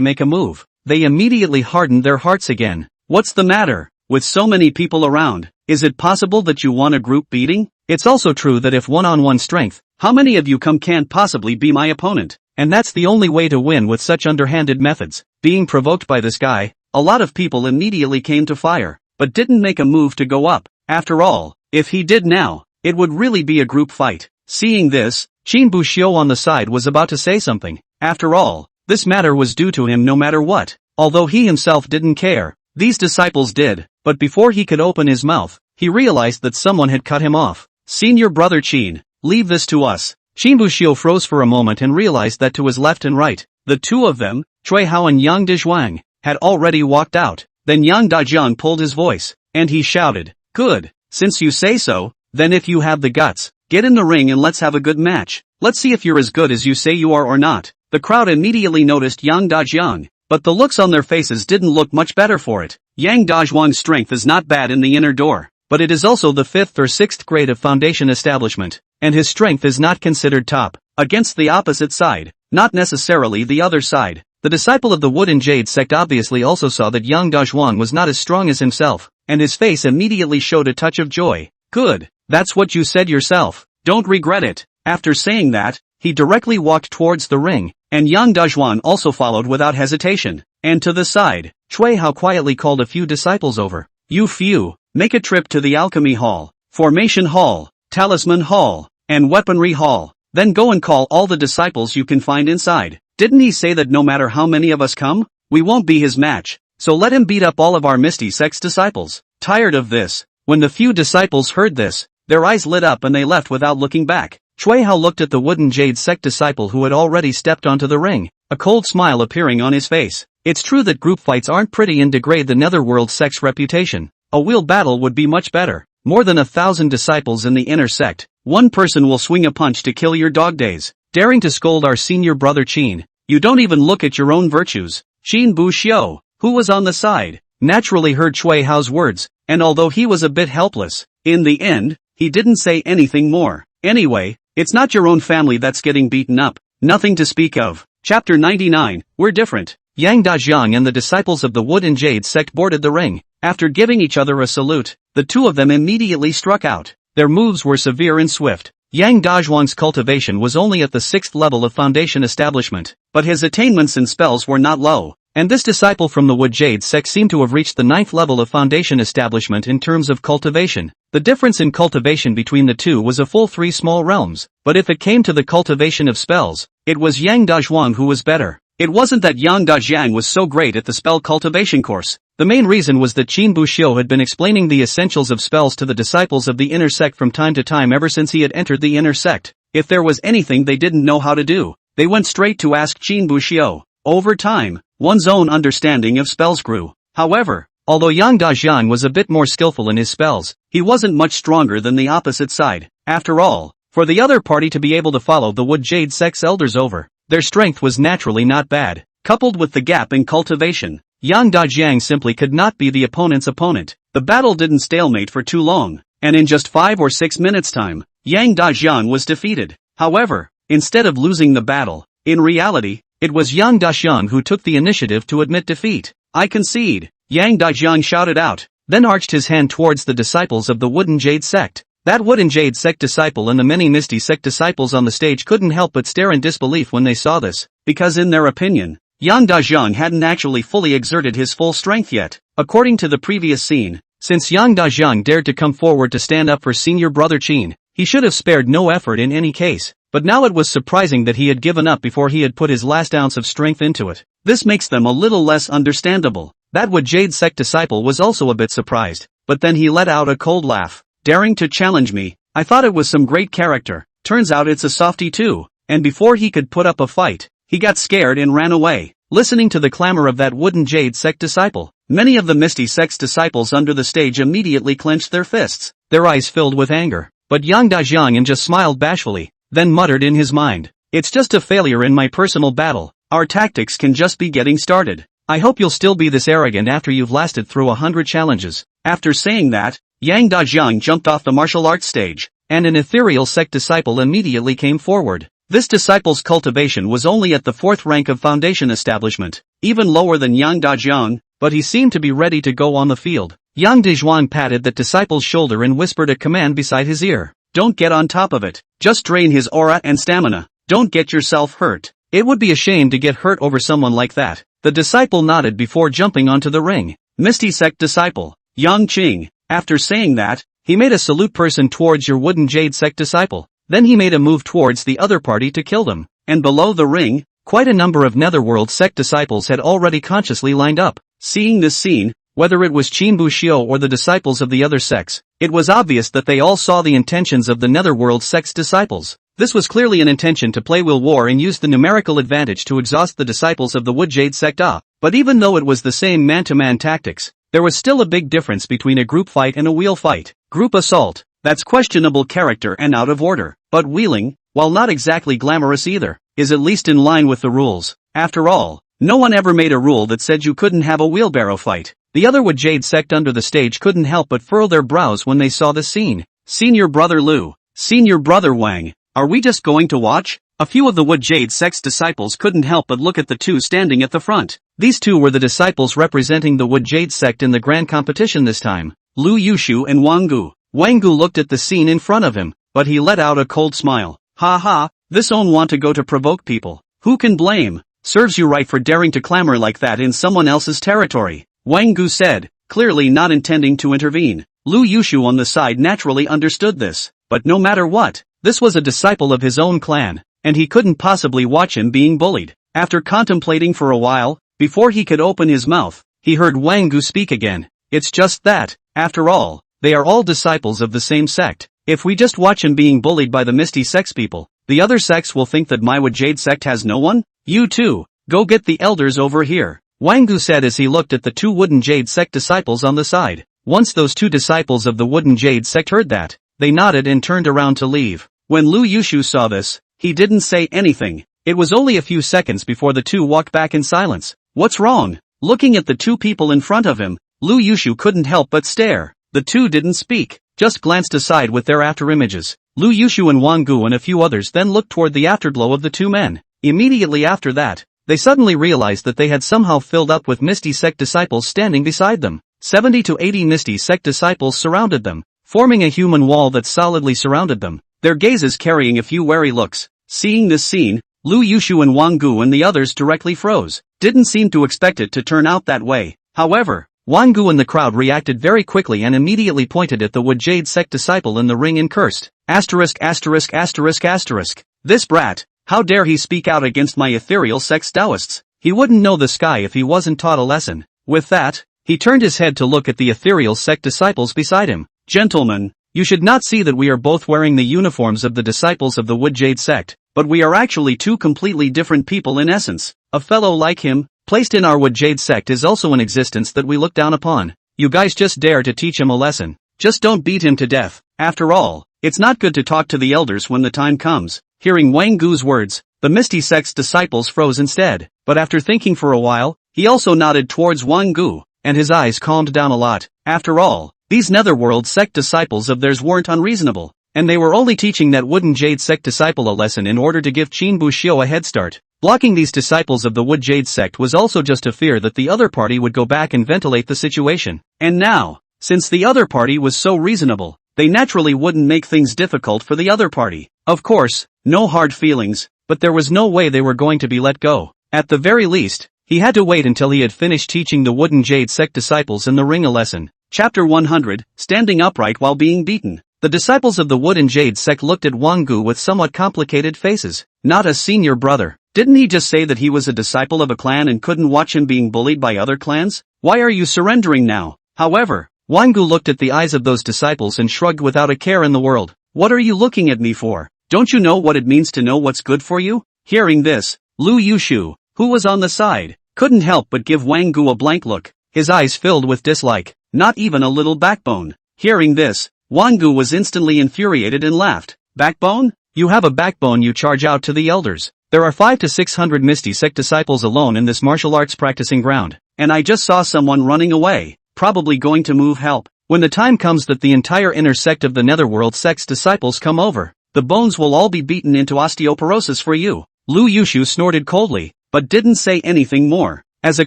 make a move, they immediately hardened their hearts again. "What's the matter? With so many people around, is it possible that you want a group beating? It's also true that if one-on-one strength, how many of you can't possibly be my opponent? And that's the only way to win with such underhanded methods." Being provoked by this guy, a lot of people immediately came to fire, but didn't make a move to go up. After all, if he did now, it would really be a group fight. Seeing this, Qin Buxiu on the side was about to say something. After all, this matter was due to him no matter what. Although he himself didn't care, these disciples did. But before he could open his mouth, he realized that someone had cut him off. "Senior brother Qin, leave this to us." Qin Buxiu froze for a moment and realized that to his left and right, the two of them, Cui Hao and Yang Dizhuang, had already walked out. Then Yang Dajiang pulled his voice, and he shouted, "Good, since you say so, then if you have the guts, get in the ring and let's have a good match. Let's see if you're as good as you say you are or not." The crowd immediately noticed Yang Dajiang, but the looks on their faces didn't look much better for it. Yang Dajiang's strength is not bad in the inner door, but it is also the 5th or 6th grade of foundation establishment, and his strength is not considered top. Against the opposite side, not necessarily the other side, the disciple of the wood and jade sect obviously also saw that Yang Dajiang was not as strong as himself, and his face immediately showed a touch of joy. "Good, that's what you said yourself. Don't regret it." After saying that, he directly walked towards the ring, and Yang Dajiang also followed without hesitation. And to the side, Cui Hao quietly called a few disciples over. "You few, make a trip to the Alchemy Hall, Formation Hall, Talisman Hall, and Weaponry Hall. Then go and call all the disciples you can find inside. Didn't he say that no matter how many of us come, we won't be his match? So let him beat up all of our Misty sect's disciples." Tired of this, when the few disciples heard this, their eyes lit up and they left without looking back. Cui Hao looked at the wooden jade sect disciple who had already stepped onto the ring, a cold smile appearing on his face. It's true that group fights aren't pretty and degrade the netherworld sect's reputation. A wheel battle would be much better. More than 1,000 disciples in the inner sect, one person will swing a punch to kill your dog days. Daring to scold our senior brother Qin, you don't even look at your own virtues. Qin Buxiu, who was on the side, naturally heard Cui Hao's words, and although he was a bit helpless, in the end, he didn't say anything more. Anyway, it's not your own family that's getting beaten up. Nothing to speak of. Chapter 99, We're Different. Yang Dajiang and the disciples of the Wood and Jade sect boarded the ring. After giving each other a salute, the two of them immediately struck out. Their moves were severe and swift. Yang Dazhuang's cultivation was only at the 6th level of foundation establishment, but his attainments in spells were not low, and this disciple from the Wood Jade sect seemed to have reached the 9th level of foundation establishment in terms of cultivation. The difference in cultivation between the two was a full 3 small realms, but if it came to the cultivation of spells, it was Yang Dazhuang who was better. It wasn't that Yang Dajiang was so great at the spell cultivation course. The main reason was that Qin Buxiu had been explaining the essentials of spells to the disciples of the inner sect from time to time ever since he had entered the inner sect. If there was anything they didn't know how to do, they went straight to ask Qin Buxiu. Over time, one's own understanding of spells grew. However, although Yang Dajiang was a bit more skillful in his spells, he wasn't much stronger than the opposite side. After all, for the other party to be able to follow the Wood Jade sect's elders over, their strength was naturally not bad. Coupled with the gap in cultivation, Yang Dajiang simply could not be the opponent's opponent. The battle didn't stalemate for too long, and in just 5 or 6 minutes' time, Yang Dajiang was defeated. However, instead of losing the battle, in reality, it was Yang Dajiang who took the initiative to admit defeat. I concede, Yang Dajiang shouted out, then arched his hand towards the disciples of the Wooden Jade sect. That Wooden Jade sect disciple and the many Misty sect disciples on the stage couldn't help but stare in disbelief when they saw this, because in their opinion, Yang Dajiang hadn't actually fully exerted his full strength yet. According to the previous scene, since Yang Dajiang dared to come forward to stand up for senior brother Qin, he should have spared no effort in any case, but now it was surprising that he had given up before he had put his last ounce of strength into it. This makes them a little less understandable. That Wood Jade sect disciple was also a bit surprised, but then he let out a cold laugh. Daring to challenge me, I thought it was some great character, turns out it's a softie too, and before he could put up a fight, he got scared and ran away. Listening to the clamor of that Wooden Jade sect disciple, many of the Misty sect's disciples under the stage immediately clenched their fists, their eyes filled with anger, but Yang Dajiang just smiled bashfully, then muttered in his mind, "It's just a failure in my personal battle, our tactics can just be getting started. I hope you'll still be this arrogant after you've lasted through 100 challenges." After saying that, Yang Dajiang jumped off the martial arts stage, and an ethereal sect disciple immediately came forward. This disciple's cultivation was only at the 4th rank of foundation establishment, even lower than Yang Dajiang, but he seemed to be ready to go on the field. Yang Dajiang patted that disciple's shoulder and whispered a command beside his ear. "Don't get on top of it, just drain his aura and stamina, don't get yourself hurt. It would be a shame to get hurt over someone like that." The disciple nodded before jumping onto the ring. Misty sect disciple, Yang Qing. After saying that, he made a salute person towards your Wooden Jade sect disciple. Then he made a move towards the other party to kill them. And below the ring, quite a number of Netherworld sect disciples had already consciously lined up. Seeing this scene, whether it was Qin Buxiu or the disciples of the other sects, it was obvious that they all saw the intentions of the Netherworld sect's disciples. This was clearly an intention to play will war and use the numerical advantage to exhaust the disciples of the Wood Jade sect. But even though it was the same man-to-man tactics, there was still a big difference between a group fight and a wheel fight. Group assault, that's questionable character and out of order. But wheeling, while not exactly glamorous either, is at least in line with the rules. After all, no one ever made a rule that said you couldn't have a wheelbarrow fight. The other Wood Jade sect under the stage couldn't help but furrow their brows when they saw the scene. Senior brother Lu, senior brother Wang, are we just going to watch? A few of the Wood Jade sect's disciples couldn't help but look at the two standing at the front. These two were the disciples representing the Wood Jade sect in the grand competition this time, Lu Yushu and Wang Gu. Wang Gu looked at the scene in front of him, but he let out a cold smile. "Ha ha, this own want to go to provoke people. Who can blame? Serves you right for daring to clamor like that in someone else's territory," Wang Gu said, clearly not intending to intervene. Lu Yushu on the side naturally understood this, but no matter what, this was a disciple of his own clan, and he couldn't possibly watch him being bullied. After contemplating for a while, before he could open his mouth, he heard Wang Gu speak again. "It's just that, after all, they are all disciples of the same sect. If we just watch him being bullied by the Misty sects people, the other sects will think that my Wood Jade sect has no one? You too, go get the elders over here," Wang Gu said as he looked at the two Wooden Jade sect disciples on the side. Once those two disciples of the Wooden Jade sect heard that, they nodded and turned around to leave. When Lu Yushu saw this, he didn't say anything. It was only a few seconds before the two walked back in silence. "What's wrong?" Looking at the two people in front of him, Lu Yushu couldn't help but stare. The two didn't speak, just glanced aside with their afterimages. Lu Yushu and Wang Gu and a few others then looked toward the afterglow of the two men. Immediately after that, they suddenly realized that they had somehow filled up with Misty sect disciples standing beside them. 70 to 80 Misty sect disciples surrounded them, forming a human wall that solidly surrounded them. their gazes carrying a few wary looks. Seeing this scene, Lu Yushu and Wang Gu and the others directly froze. Didn't seem to expect it to turn out that way. However, Wang Gu and the crowd reacted very quickly and immediately pointed at the Wood Jade sect disciple in the ring and cursed. Asterisk asterisk asterisk asterisk. This brat, how dare he speak out against my ethereal sect's Taoists? He wouldn't know the sky if he wasn't taught a lesson. With that, he turned his head to look at the ethereal sect disciples beside him. Gentlemen, you should not see that we are both wearing the uniforms of the disciples of the Wood Jade sect, but we are actually two completely different people in essence. A fellow like him, placed in our Wood Jade sect is also an existence that we look down upon. You guys just dare to teach him a lesson. Just don't beat him to death. After all, it's not good to talk to the elders when the time comes. Hearing Wang Gu's words, the Misty Sect's disciples froze instead, but after thinking for a while, he also nodded towards Wang Gu, and his eyes calmed down a lot. After all, these Netherworld sect disciples of theirs weren't unreasonable, and they were only teaching that Wooden Jade sect disciple a lesson in order to give Qin Buxiu a head start. Blocking these disciples of the Wood Jade sect was also just a fear that the other party would go back and ventilate the situation. And now, since the other party was so reasonable, they naturally wouldn't make things difficult for the other party. Of course, no hard feelings, but there was no way they were going to be let go. At the very least, he had to wait until he had finished teaching the Wooden Jade sect disciples in the ring a lesson. Chapter 100, Standing Upright While Being Beaten. The disciples of the Wooden Jade sect looked at Wang Gu with somewhat complicated faces. Not a senior brother. Didn't he just say that he was a disciple of a clan and couldn't watch him being bullied by other clans? Why are you surrendering now? However, Wang Gu looked at the eyes of those disciples and shrugged without a care in the world. What are you looking at me for? Don't you know what it means to know what's good for you? Hearing this, Lu Yushu, who was on the side, couldn't help but give Wang Gu a blank look, his eyes filled with dislike, not even a little backbone. Hearing this, Wang Gu was instantly infuriated and laughed. Backbone? You have a backbone you charge out to the elders. There are 500 to 600 Misty sect disciples alone in this martial arts practicing ground, and I just saw someone running away, probably going to move help. When the time comes that the entire inner sect of the Netherworld sect's disciples come over, the bones will all be beaten into osteoporosis for you. Lu Yushu snorted coldly, but didn't say anything more. As a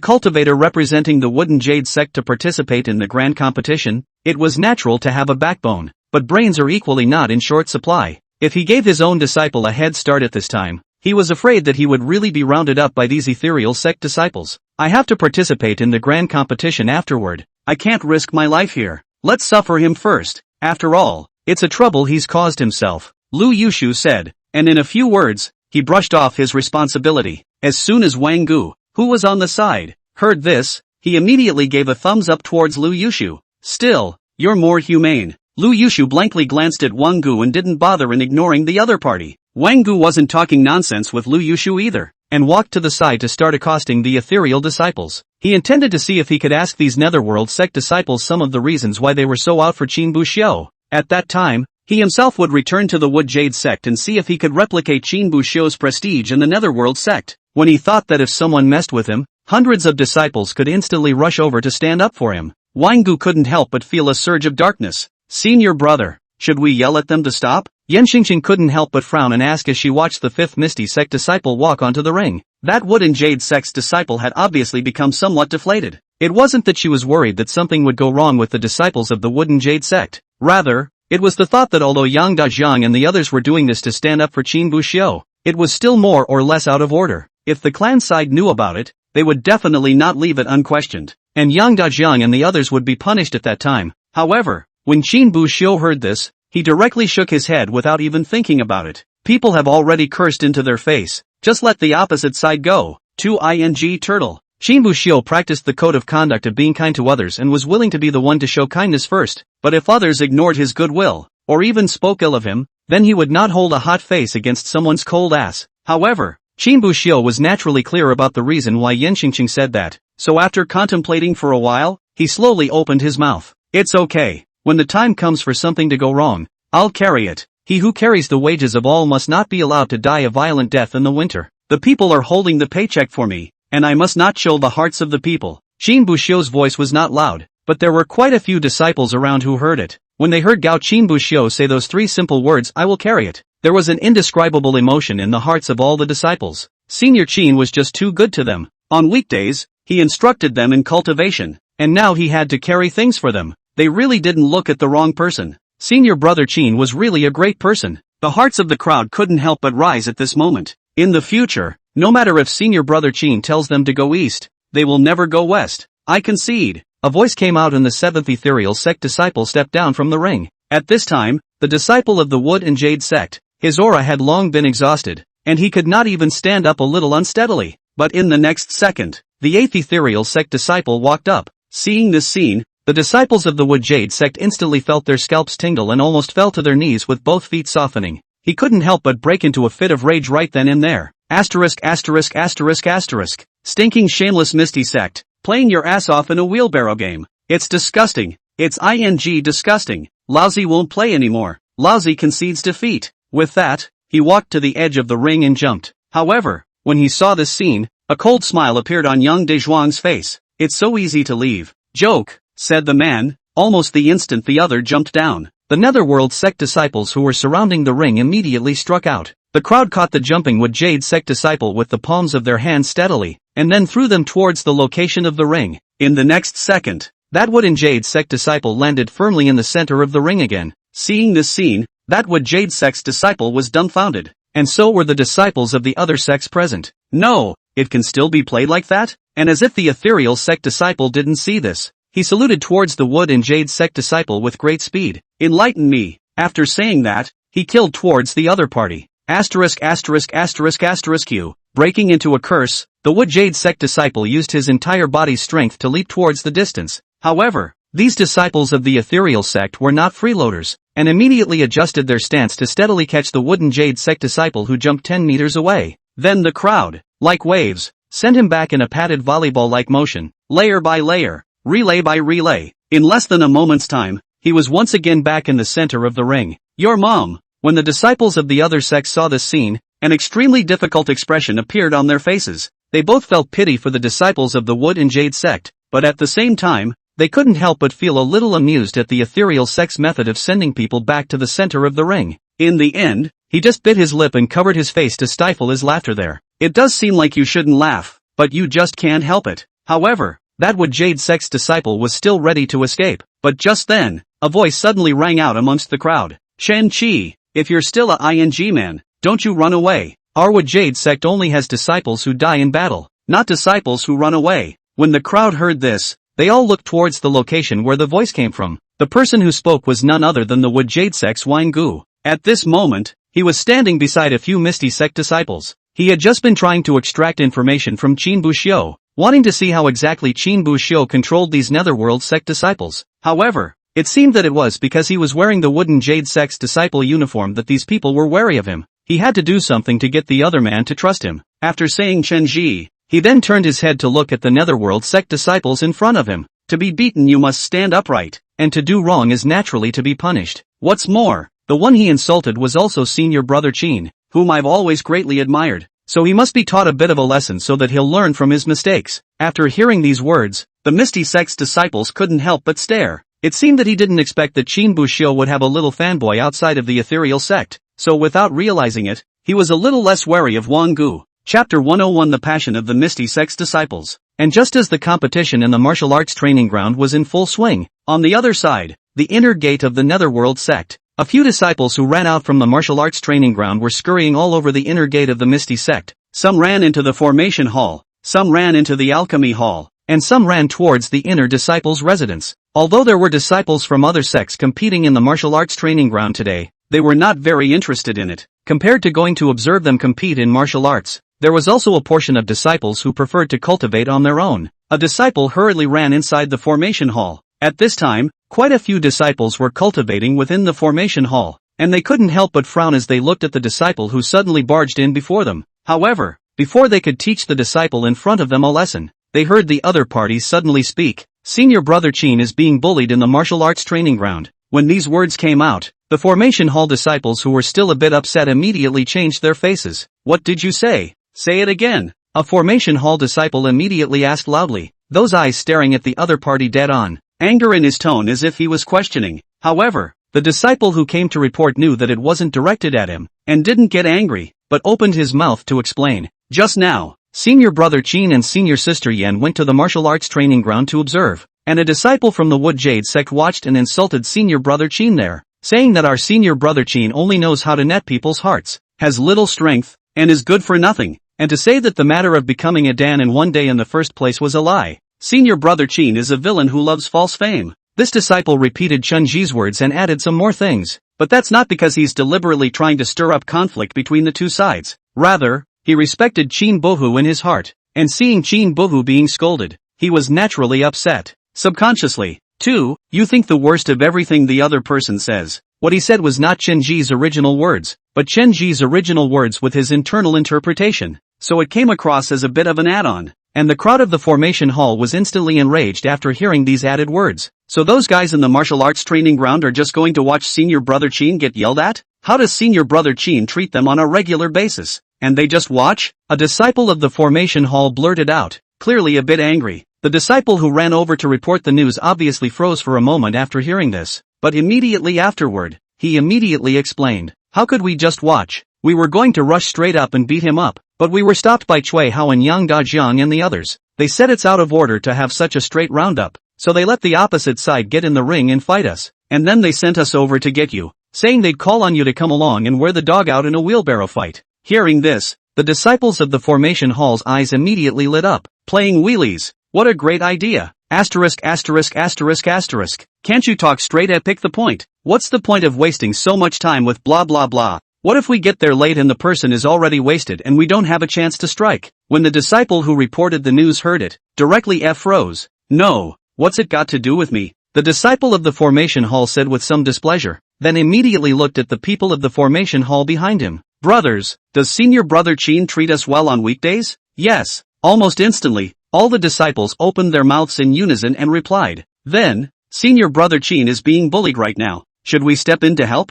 cultivator representing the Wooden Jade sect to participate in the grand competition, it was natural to have a backbone, but brains are equally not in short supply. If he gave his own disciple a head start at this time, he was afraid that he would really be rounded up by these ethereal sect disciples. I have to participate in the grand competition afterward. I can't risk my life here. Let's suffer him first. After all, it's a trouble he's caused himself, Lu Yushu said, and in a few words, he brushed off his responsibility. As soon as Wang Gu, who was on the side, heard this, he immediately gave a thumbs up towards Lu Yushu. Still, you're more humane. Lu Yushu blankly glanced at Wang Gu and didn't bother in ignoring the other party. Wang Gu wasn't talking nonsense with Lu Yushu either, and walked to the side to start accosting the ethereal disciples. He intended to see if he could ask these Netherworld sect disciples some of the reasons why they were so out for Qin Buxiu. At that time, he himself would return to the Wood Jade sect and see if he could replicate Qin Buxiu's prestige in the Netherworld sect. When he thought that if someone messed with him, hundreds of disciples could instantly rush over to stand up for him, Wang Gu couldn't help but feel a surge of darkness. Senior brother, should we yell at them to stop? Yanxingqing couldn't help but frown and ask as she watched the 5th Misty sect disciple walk onto the ring. That Wooden Jade sect's disciple had obviously become somewhat deflated. It wasn't that she was worried that something would go wrong with the disciples of the Wooden Jade sect. Rather, it was the thought that although Yang Dajiang and the others were doing this to stand up for Qin Buxiu, it was still more or less out of order. If the clan side knew about it, they would definitely not leave it unquestioned, and Yang Dajiang and the others would be punished at that time. However, when Qin Buxiu heard this, he directly shook his head without even thinking about it. People have already cursed into their face. Just let the opposite side go. 2ing Turtle. Qin Buxiu practiced the code of conduct of being kind to others and was willing to be the one to show kindness first, but if others ignored his goodwill, or even spoke ill of him, then he would not hold a hot face against someone's cold ass. However, Qin Buxiu was naturally clear about the reason why Yanxingqing said that, so after contemplating for a while, he slowly opened his mouth. It's okay. When the time comes for something to go wrong, I'll carry it. He who carries the wages of all must not be allowed to die a violent death in the winter. The people are holding the paycheck for me, and I must not chill the hearts of the people. Qin Buxiu's voice was not loud, but there were quite a few disciples around who heard it. When they heard Gao Qin Buxiu say those 3 simple words, I will carry it, there was an indescribable emotion in the hearts of all the disciples. Senior Qin was just too good to them. On weekdays, he instructed them in cultivation, and now he had to carry things for them. They really didn't look at the wrong person. Senior brother Qin was really a great person. The hearts of the crowd couldn't help but rise at this moment. In the future, no matter if senior brother Chin tells them to go east, they will never go west. I concede. A voice came out and the seventh ethereal sect disciple stepped down from the ring. At this time, the disciple of the wood and jade sect, his aura had long been exhausted, and he could not even stand up a little unsteadily. But in the next second, the eighth ethereal sect disciple walked up. Seeing this scene, the disciples of the wood jade sect instantly felt their scalps tingle and almost fell to their knees with both feet softening. He couldn't help but break into a fit of rage right then and there. Asterisk asterisk asterisk asterisk. Stinking shameless misty sect, playing your ass off in a wheelbarrow game. It's disgusting. It's disgusting. Lousy won't play anymore. Lousy concedes defeat. With that, he walked to the edge of the ring and jumped. However, when he saw this scene, a cold smile appeared on young Dezhuang's face. It's so easy to leave. Joke, said the man, almost the instant the other jumped down. The netherworld sect disciples who were surrounding the ring immediately struck out. The crowd caught the jumping wood jade sect disciple with the palms of their hands steadily, and then threw them towards the location of the ring. In the next second, that wood and jade sect disciple landed firmly in the center of the ring again. Seeing this scene, that wood jade sect's disciple was dumbfounded, and so were the disciples of the other sects present. No, it can still be played like that? And as if the ethereal sect disciple didn't see this, he saluted towards the wood and jade sect disciple with great speed. Enlighten me. After saying that, he killed towards the other party. Asterisk asterisk asterisk asterisk Q. Breaking into a curse, the wood jade sect disciple used his entire body's strength to leap towards the distance. However, these disciples of the ethereal sect were not freeloaders, and immediately adjusted their stance to steadily catch the wooden jade sect disciple who jumped 10 meters away. Then the crowd, like waves, sent him back in a padded volleyball-like motion, layer by layer, relay by relay. In less than a moment's time, he was once again back in the center of the ring. Your mom. When the disciples of the other sects saw this scene, an extremely difficult expression appeared on their faces. They both felt pity for the disciples of the wood and jade sect, but at the same time, they couldn't help but feel a little amused at the ethereal sect's method of sending people back to the center of the ring. In the end, he just bit his lip and covered his face to stifle his laughter there. It does seem like you shouldn't laugh, but you just can't help it. However, that wood jade sect's disciple was still ready to escape, but just then, a voice suddenly rang out amongst the crowd. Shen Qi, if you're still a ing man, don't you run away. Our wood jade sect only has disciples who die in battle, not disciples who run away. When the crowd heard this, they all looked towards the location where the voice came from. The person who spoke was none other than the wood jade sect's Wang Gu. At this moment, he was standing beside a few misty sect disciples. He had just been trying to extract information from Qin Buxiu, wanting to see how exactly Qin Buxiu controlled these netherworld sect disciples. However, it seemed that it was because he was wearing the wooden jade sect's disciple uniform that these people were wary of him. He had to do something to get the other man to trust him. After saying Chen Ji, he then turned his head to look at the netherworld sect disciples in front of him. To be beaten you must stand upright, and to do wrong is naturally to be punished. What's more, the one he insulted was also senior brother Qin, whom I've always greatly admired, so he must be taught a bit of a lesson so that he'll learn from his mistakes. After hearing these words, the misty sect's disciples couldn't help but stare. It seemed that he didn't expect that Qin Buxiu would have a little fanboy outside of the ethereal sect, so without realizing it, he was a little less wary of Wang Gu. Chapter 101 The Passion of the Misty Sect's Disciples. And just as the competition in the martial arts training ground was in full swing, on the other side, the inner gate of the netherworld sect, a few disciples who ran out from the martial arts training ground were scurrying all over the inner gate of the misty sect. Some ran into the formation hall, some ran into the alchemy hall, and some ran towards the inner disciples' residence. Although there were disciples from other sects competing in the martial arts training ground today, they were not very interested in it. Compared to going to observe them compete in martial arts, there was also a portion of disciples who preferred to cultivate on their own. A disciple hurriedly ran inside the formation hall. At this time, quite a few disciples were cultivating within the formation hall, and they couldn't help but frown as they looked at the disciple who suddenly barged in before them. However, before they could teach the disciple in front of them a lesson, they heard the other party suddenly speak. Senior brother Qin is being bullied in the martial arts training ground. When these words came out, the formation hall disciples who were still a bit upset immediately changed their faces. What did you say? Say it again. A formation hall disciple immediately asked loudly, those eyes staring at the other party dead on, anger in his tone as if he was questioning. However, the disciple who came to report knew that it wasn't directed at him, and didn't get angry, but opened his mouth to explain. Just now, senior brother Qin and senior sister Yan went to the martial arts training ground to observe, and a disciple from the Wood Jade sect watched and insulted senior brother Qin there. saying that our senior brother Chin only knows how to net people's hearts, has little strength, and is good for nothing, and to say that the matter of becoming a Dan in one day in the first place was a lie. Senior brother Chin is a villain who loves false fame. This disciple repeated Chunji's words and added some more things, but that's not because he's deliberately trying to stir up conflict between the two sides. Rather, he respected Chin Bohu in his heart, and seeing Chin Bohu being scolded, he was naturally upset. Subconsciously, too, you think the worst of everything the other person says. What he said was not Chenji's original words, but Chenji's original words with his internal interpretation, so it came across as a bit of an add-on. And the crowd of the formation hall was instantly enraged after hearing these added words. So those guys in the martial arts training ground are just going to watch senior brother Chin get yelled at? How does senior brother Chin treat them on a regular basis? And they just watch? A disciple of the formation hall blurted out, clearly a bit angry. The disciple who ran over to report the news obviously froze for a moment after hearing this, but immediately afterward, he immediately explained, how could we just watch? We were going to rush straight up and beat him up, but we were stopped by Cui Hao and Yang Dajiang and the others. They said it's out of order to have such a straight roundup, so they let the opposite side get in the ring and fight us, and then they sent us over to get you, saying they'd call on you to come along and wear the dog out in a wheelbarrow fight. Hearing this, the disciples of the formation hall's eyes immediately lit up. Playing wheelies, what a great idea! Asterisk asterisk asterisk asterisk. Can't you talk straight and pick the point? What's the point of wasting so much time with blah blah blah? What if we get there late and the person is already wasted and we don't have a chance to strike? When the disciple who reported the news heard it, directly froze. No, what's it got to do with me? The disciple of the formation hall said with some displeasure, then immediately looked at the people of the formation hall behind him. Brothers, does senior brother Chin treat us well on weekdays? Yes. Almost instantly, all the disciples opened their mouths in unison and replied, then, senior brother Chin is being bullied right now. Should we step in to help?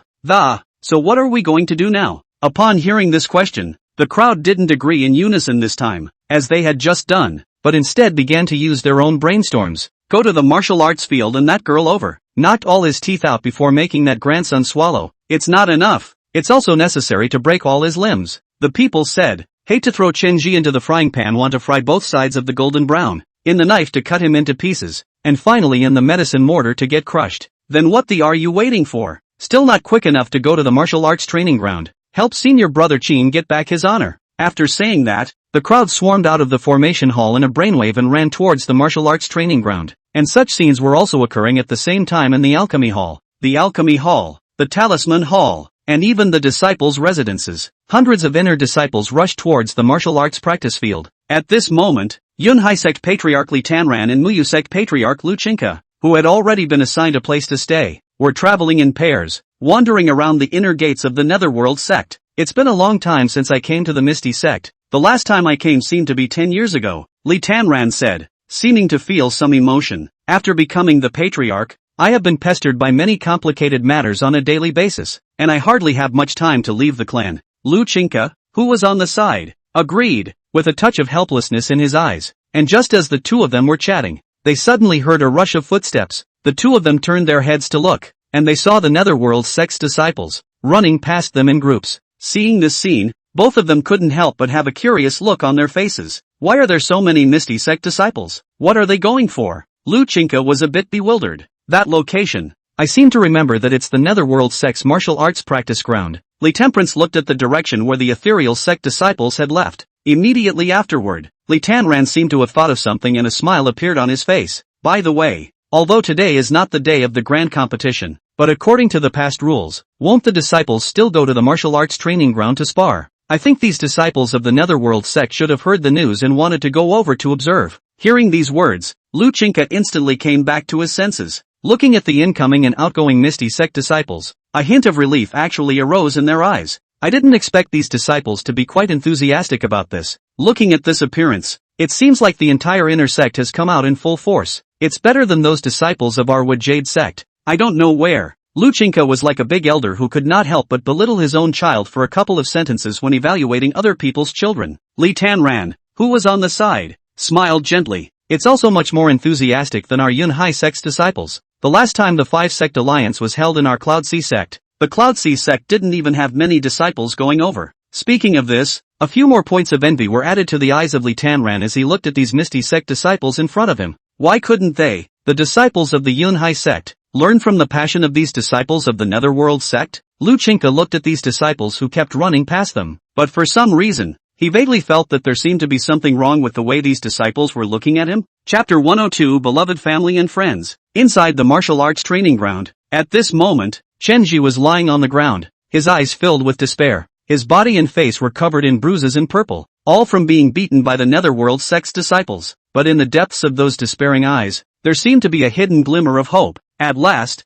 So what are we going to do now? Upon hearing this question, the crowd didn't agree in unison this time, as they had just done, but instead began to use their own brainstorms. Go to the martial arts field and that girl over. Knocked all his teeth out before making that grandson swallow. It's not enough. It's also necessary to break all his limbs. The people said, hate to throw Chenji into the frying pan, want to fry both sides of the golden brown, in the knife to cut him into pieces, and finally in the medicine mortar to get crushed. Then what the are you waiting for? Still not quick enough to go to the martial arts training ground, help senior brother Chin get back his honor. After saying that, the crowd swarmed out of the formation hall in a brainwave and ran towards the martial arts training ground, and such scenes were also occurring at the same time in the Alchemy hall, the Talisman hall, and even the disciples' residences. Hundreds of inner disciples rushed towards the martial arts practice field. At this moment, Yunhai sect patriarch Li Tanran and Muyu sect patriarch Lu Chinka, who had already been assigned a place to stay, were traveling in pairs, wandering around the inner gates of the Netherworld sect. It's been a long time since I came to the Misty sect. The last time I came seemed to be 10 years ago, Li Tanran said, seeming to feel some emotion. After becoming the patriarch, I have been pestered by many complicated matters on a daily basis, and I hardly have much time to leave the clan. Lu Chinka, who was on the side, agreed, with a touch of helplessness in his eyes, and just as the two of them were chatting, they suddenly heard a rush of footsteps. The two of them turned their heads to look, and they saw the Netherworld sect's disciples, running past them in groups. Seeing this scene, both of them couldn't help but have a curious look on their faces. Why are there so many Misty sect disciples? What are they going for? Lu Chinka was a bit bewildered. That location. I seem to remember that it's the Netherworld sect's martial arts practice ground. Li Temperance looked at the direction where the ethereal sect disciples had left. Immediately afterward, Li Tanran seemed to have thought of something and a smile appeared on his face. By the way, although today is not the day of the grand competition, but according to the past rules, won't the disciples still go to the martial arts training ground to spar? I think these disciples of the Netherworld sect should have heard the news and wanted to go over to observe. Hearing these words, Lu Chinka instantly came back to his senses. Looking at the incoming and outgoing Misty sect disciples, a hint of relief actually arose in their eyes. I didn't expect these disciples to be quite enthusiastic about this. Looking at this appearance, it seems like the entire inner sect has come out in full force. It's better than those disciples of our Wood Jade sect. I don't know where. Lu Chinka was like a big elder who could not help but belittle his own child for a couple of sentences when evaluating other people's children. Li Tanran, who was on the side, smiled gently. It's also much more enthusiastic than our Yunhai sect's disciples. The last time the 5-sect alliance was held in our Cloud Sea sect, the Cloud Sea sect didn't even have many disciples going over. Speaking of this, a few more points of envy were added to the eyes of Li Tanran as he looked at these Misty sect disciples in front of him. Why couldn't they, the disciples of the Yunhai sect, Learn from the passion of these disciples of the Netherworld sect? Lu Chinka looked at these disciples who kept running past them, but for some reason, he vaguely felt that there seemed to be something wrong with the way these disciples were looking at him. Chapter 102 Beloved Family and Friends. Inside the martial arts training ground. At this moment, Chenji was lying on the ground, his eyes filled with despair. His body and face were covered in bruises and purple, all from being beaten by the Netherworld sect's disciples. But in the depths of those despairing eyes, there seemed to be a hidden glimmer of hope. At last,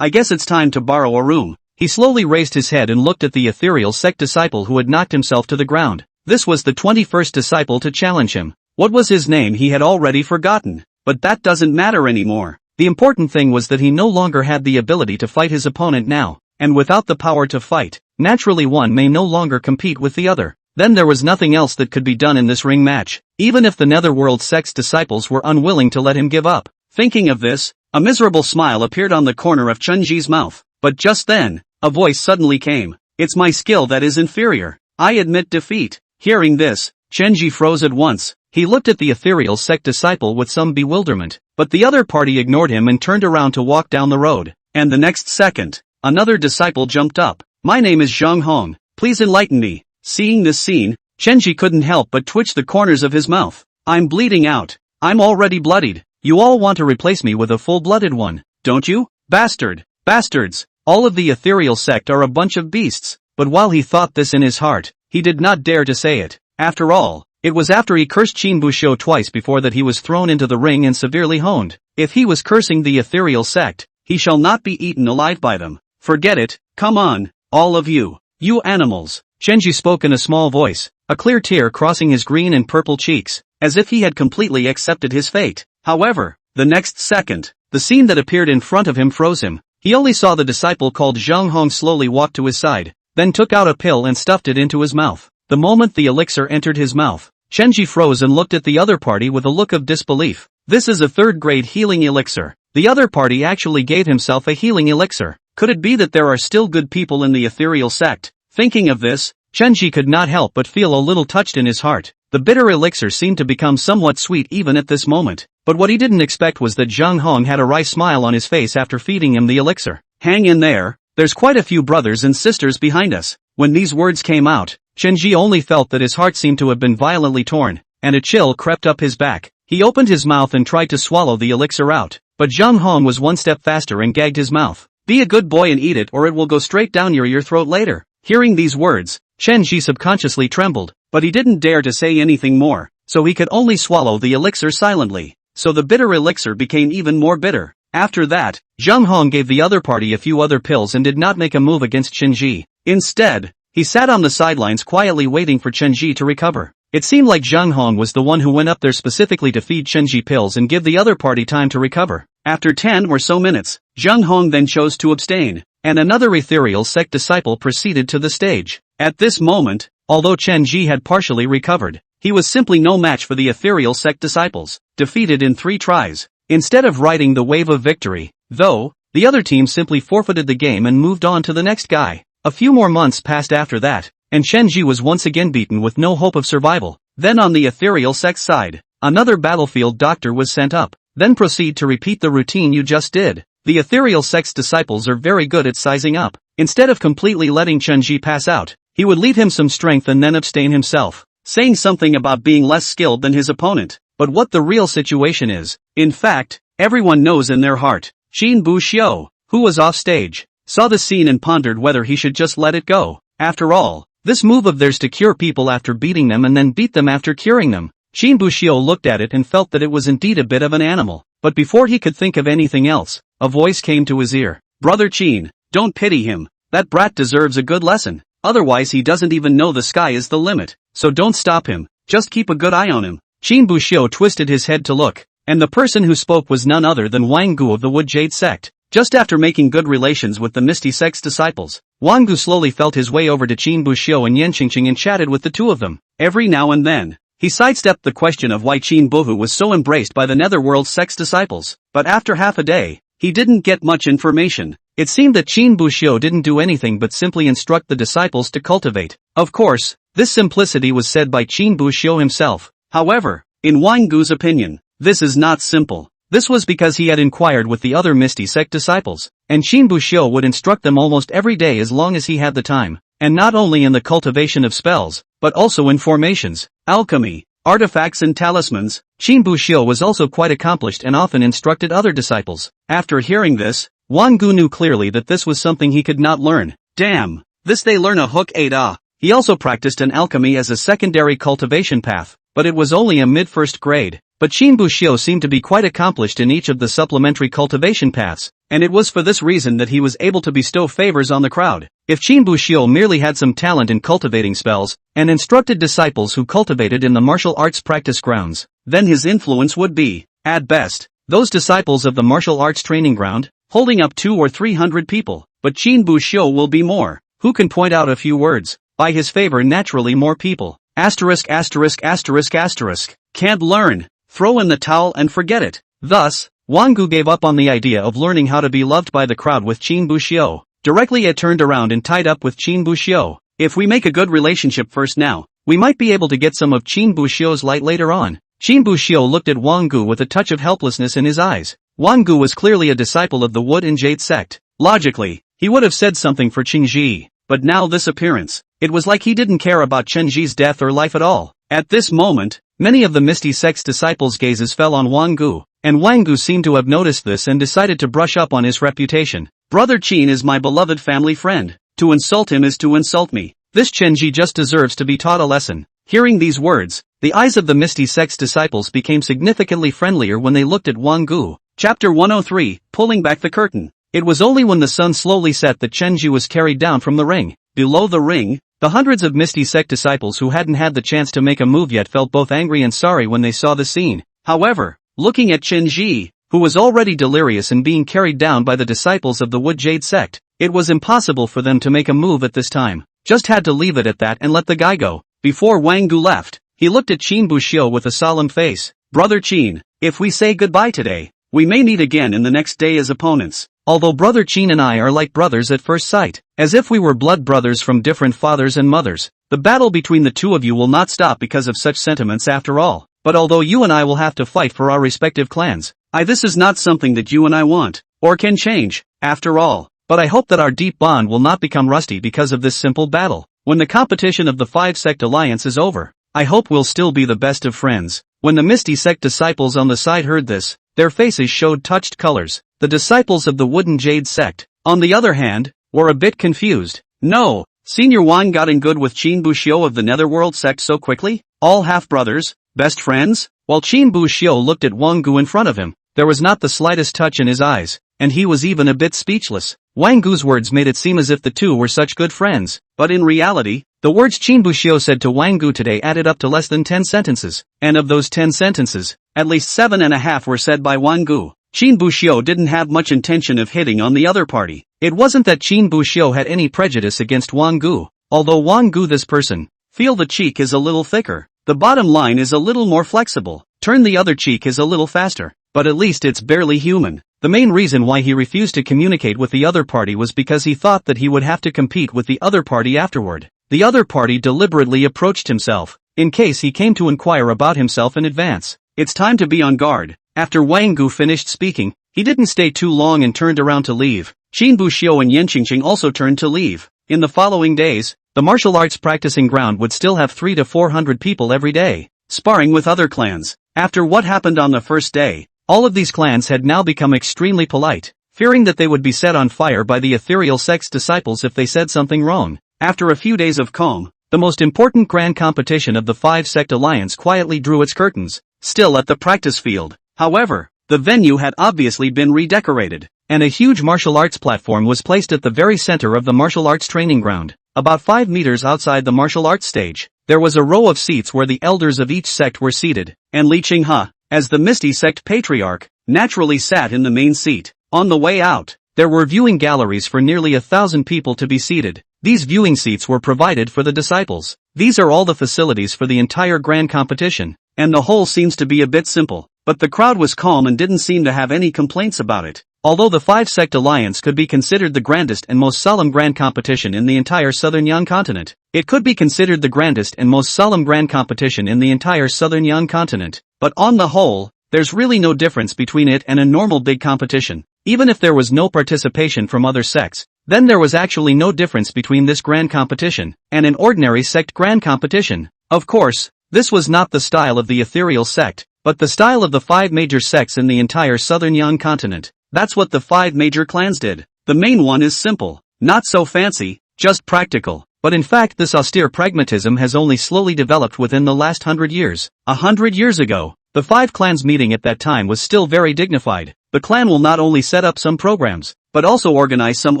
I guess it's time to borrow a room. He slowly raised his head and looked at the ethereal sect disciple who had knocked himself to the ground. This was the 21st disciple to challenge him. What was his name he had already forgotten, but that doesn't matter anymore. The important thing was that he no longer had the ability to fight his opponent now, and without the power to fight, naturally one may no longer compete with the other. Then there was nothing else that could be done in this ring match, even if the Netherworld sect's disciples were unwilling to let him give up. Thinking of this, a miserable smile appeared on the corner of Chenji's mouth, but just then, a voice suddenly came. It's my skill that is inferior. I admit defeat. Hearing this, Chenji froze at once. He looked at the ethereal sect disciple with some bewilderment, but the other party ignored him and turned around to walk down the road. And the next second, another disciple jumped up. My name is Zhang Hong. Please enlighten me. Seeing this scene, Chenji couldn't help but twitch the corners of his mouth. I'm bleeding out. I'm already bloodied. You all want to replace me with a full-blooded one, don't you? Bastards. All of the ethereal sect are a bunch of beasts. But while he thought this in his heart, he did not dare to say it. After all, it was after he cursed Qin Bushuo twice before that he was thrown into the ring and severely honed. If he was cursing the ethereal sect, he shall not be eaten alive by them. Forget it. Come on, all of you. You animals. Chenji spoke in a small voice, a clear tear crossing his green and purple cheeks, as if he had completely accepted his fate. However, the next second, the scene that appeared in front of him froze him. He only saw the disciple called Zhang Hong slowly walk to his side, then took out a pill and stuffed it into his mouth. The moment the elixir entered his mouth, Chenji froze and looked at the other party with a look of disbelief. This is a third-grade healing elixir. The other party actually gave himself a healing elixir. Could it be that there are still good people in the ethereal sect? Thinking of this, Chenji could not help but feel a little touched in his heart. The bitter elixir seemed to become somewhat sweet even at this moment. But what he didn't expect was that Zhang Hong had a wry smile on his face after feeding him the elixir. Hang in there, there's quite a few brothers and sisters behind us. When these words came out, Chenji only felt that his heart seemed to have been violently torn, and a chill crept up his back. He opened his mouth and tried to swallow the elixir out, but Zhang Hong was one step faster and gagged his mouth. Be a good boy and eat it or it will go straight down your throat later. Hearing these words, Chenji subconsciously trembled, but he didn't dare to say anything more, so he could only swallow the elixir silently. So the bitter elixir became even more bitter. After that, Zhang Hong gave the other party a few other pills and did not make a move against Chenji. Instead, he sat on the sidelines quietly waiting for Chenji to recover. It seemed like Zhang Hong was the one who went up there specifically to feed Chenji pills and give the other party time to recover. After 10 or so minutes, Zhang Hong then chose to abstain, and another ethereal sect disciple proceeded to the stage. At this moment, although Chenji had partially recovered, he was simply no match for the ethereal sect disciples, defeated in 3 tries. Instead of riding the wave of victory, though, the other team simply forfeited the game and moved on to the next guy. A few more months passed after that, and Chenji was once again beaten with no hope of survival. Then on the ethereal sect side, another battlefield doctor was sent up. Then proceed to repeat the routine you just did. The ethereal sect's disciples are very good at sizing up. Instead of completely letting Chenji pass out, he would leave him some strength and then abstain himself, saying something about being less skilled than his opponent. But what the real situation is, in fact, everyone knows in their heart. Qin Bushuo, who was off stage, saw the scene and pondered whether he should just let it go. After all, this move of theirs to cure people after beating them and then beat them after curing them. Qin Bushuo looked at it and felt that it was indeed a bit of an animal. But before he could think of anything else, a voice came to his ear. Brother Qin, don't pity him. That brat deserves a good lesson. Otherwise he doesn't even know the sky is the limit. So don't stop him. Just keep a good eye on him. Qin Bushuo twisted his head to look, and the person who spoke was none other than Wang Gu of the Wood Jade sect. Just after making good relations with the Misty sect's disciples, Wang Gu slowly felt his way over to Qin Bushuo and Yan Qingqing and chatted with the two of them. Every now and then, he sidestepped the question of why Qin Buhu was so embraced by the Netherworld sect's disciples, but after half a day, he didn't get much information. It seemed that Qin Bushuo didn't do anything but simply instruct the disciples to cultivate. Of course, this simplicity was said by Qin Bushuo himself. However, in Wang Gu's opinion, this is not simple. This was because he had inquired with the other Misty Sect disciples, and Qin Buxiu would instruct them almost every day as long as he had the time, and not only in the cultivation of spells, but also in formations, alchemy, artifacts and talismans. Qin Buxiu was also quite accomplished and often instructed other disciples. After hearing this, Wang Gu knew clearly that this was something he could not learn. Damn, this they learn a hook 8 He also practiced an alchemy as a secondary cultivation path, but it was only a mid-first grade. But Qin Buxiu seemed to be quite accomplished in each of the supplementary cultivation paths, and it was for this reason that he was able to bestow favors on the crowd. If Qin Buxiu merely had some talent in cultivating spells, and instructed disciples who cultivated in the martial arts practice grounds, then his influence would be, at best, those disciples of the martial arts training ground, holding up 200 or 300 people. But Qin Buxiu will be more. Who can point out a few words? By his favor naturally more people. Asterisk asterisk asterisk asterisk. Can't learn. Throw in the towel and forget it. Thus, Wang Gu gave up on the idea of learning how to be loved by the crowd with Qin Buxiu. Directly it turned around and tied up with Qin Buxiu. If we make a good relationship first now, we might be able to get some of Qin Buxiu's light later on. Qin Buxiu looked at Wang Gu with a touch of helplessness in his eyes. Wang Gu was clearly a disciple of the Wood and Jade sect. Logically, he would have said something for Qingji, but now this appearance, it was like he didn't care about Qingji's death or life at all. At this moment, many of the Misty Sect's disciples' gazes fell on Wang Gu, and Wang Gu seemed to have noticed this and decided to brush up on his reputation. Brother Qin is my beloved family friend. To insult him is to insult me. This Qingji just deserves to be taught a lesson. Hearing these words, the eyes of the Misty Sect's disciples became significantly friendlier when they looked at Wang Gu. Chapter 103, Pulling Back the Curtain. It was only when the sun slowly set that Qingji was carried down from the ring. Below the ring, the hundreds of Misty Sect disciples who hadn't had the chance to make a move yet felt both angry and sorry when they saw the scene. However, looking at Qingji, who was already delirious and being carried down by the disciples of the Wood Jade sect, it was impossible for them to make a move at this time. Just had to leave it at that and let the guy go. Before Wang Gu left, he looked at Qin Buxiu with a solemn face. Brother Qin, if we say goodbye today, we may meet again in the next day as opponents. Although Brother Qin and I are like brothers at first sight, as if we were blood brothers from different fathers and mothers, the battle between the two of you will not stop because of such sentiments after all. But although you and I will have to fight for our respective clans, this is not something that you and I want, or can change, after all. But I hope that our deep bond will not become rusty because of this simple battle. When the competition of the 5-sect alliance is over, I hope we'll still be the best of friends. When the Misty Sect disciples on the side heard this, their faces showed touched colors. The disciples of the Wooden Jade sect, on the other hand, were a bit confused. No, Senior Wan got in good with Qin Buxiu of the Netherworld sect so quickly? All half-brothers? Best friends? While Qin Buxiu looked at Wang Gu in front of him, there was not the slightest touch in his eyes, and he was even a bit speechless. Wang Gu's words made it seem as if the two were such good friends, but in reality, the words Qin Buxiu said to Wang Gu today added up to less than 10 sentences, and of those 10 sentences, at least 7.5 were said by Wang Gu. Qin Buxiu didn't have much intention of hitting on the other party. It wasn't that Qin Buxiu had any prejudice against Wang Gu, although Wang Gu this person, feel the cheek is a little thicker, the bottom line is a little more flexible, turn the other cheek is a little faster, but at least it's barely human. The main reason why he refused to communicate with the other party was because he thought that he would have to compete with the other party afterward. The other party deliberately approached himself, in case he came to inquire about himself in advance. It's time to be on guard. After Wang Gu finished speaking, he didn't stay too long and turned around to leave. Qin Buxiu and Yan Qingqing also turned to leave. In the following days, the martial arts practicing ground would still have 300 to 400 people every day, sparring with other clans. After what happened on the first day, all of these clans had now become extremely polite, fearing that they would be set on fire by the ethereal sect's disciples if they said something wrong. After a few days of calm, the most important grand competition of the 5-sect alliance quietly drew its curtains, still at the practice field. However, the venue had obviously been redecorated, and a huge martial arts platform was placed at the very center of the martial arts training ground. About 5 meters outside the martial arts stage, there was a row of seats where the elders of each sect were seated, and Li Qinghe, as the Misty Sect patriarch, naturally sat in the main seat. On the way out, there were viewing galleries for nearly 1,000 people to be seated. These viewing seats were provided for the disciples. These are all the facilities for the entire grand competition, and the whole seems to be a bit simple. But the crowd was calm and didn't seem to have any complaints about it. Although the 5-sect alliance could be considered the grandest and most solemn grand competition in the entire southern Yan continent, it could be considered the grandest and most solemn grand competition in the entire southern Yan continent. But on the whole, there's really no difference between it and a normal big competition. Even if there was no participation from other sects, then there was actually no difference between this grand competition and an ordinary sect grand competition. Of course, this was not the style of the ethereal sect, but the style of the 5 major sects in the entire southern Yang continent. That's what the 5 major clans did. The main one is simple, not so fancy, just practical. But in fact this austere pragmatism has only slowly developed within the last 100 years. 100 years ago, the 5 clans meeting at that time was still very dignified. The clan will not only set up some programs, but also organize some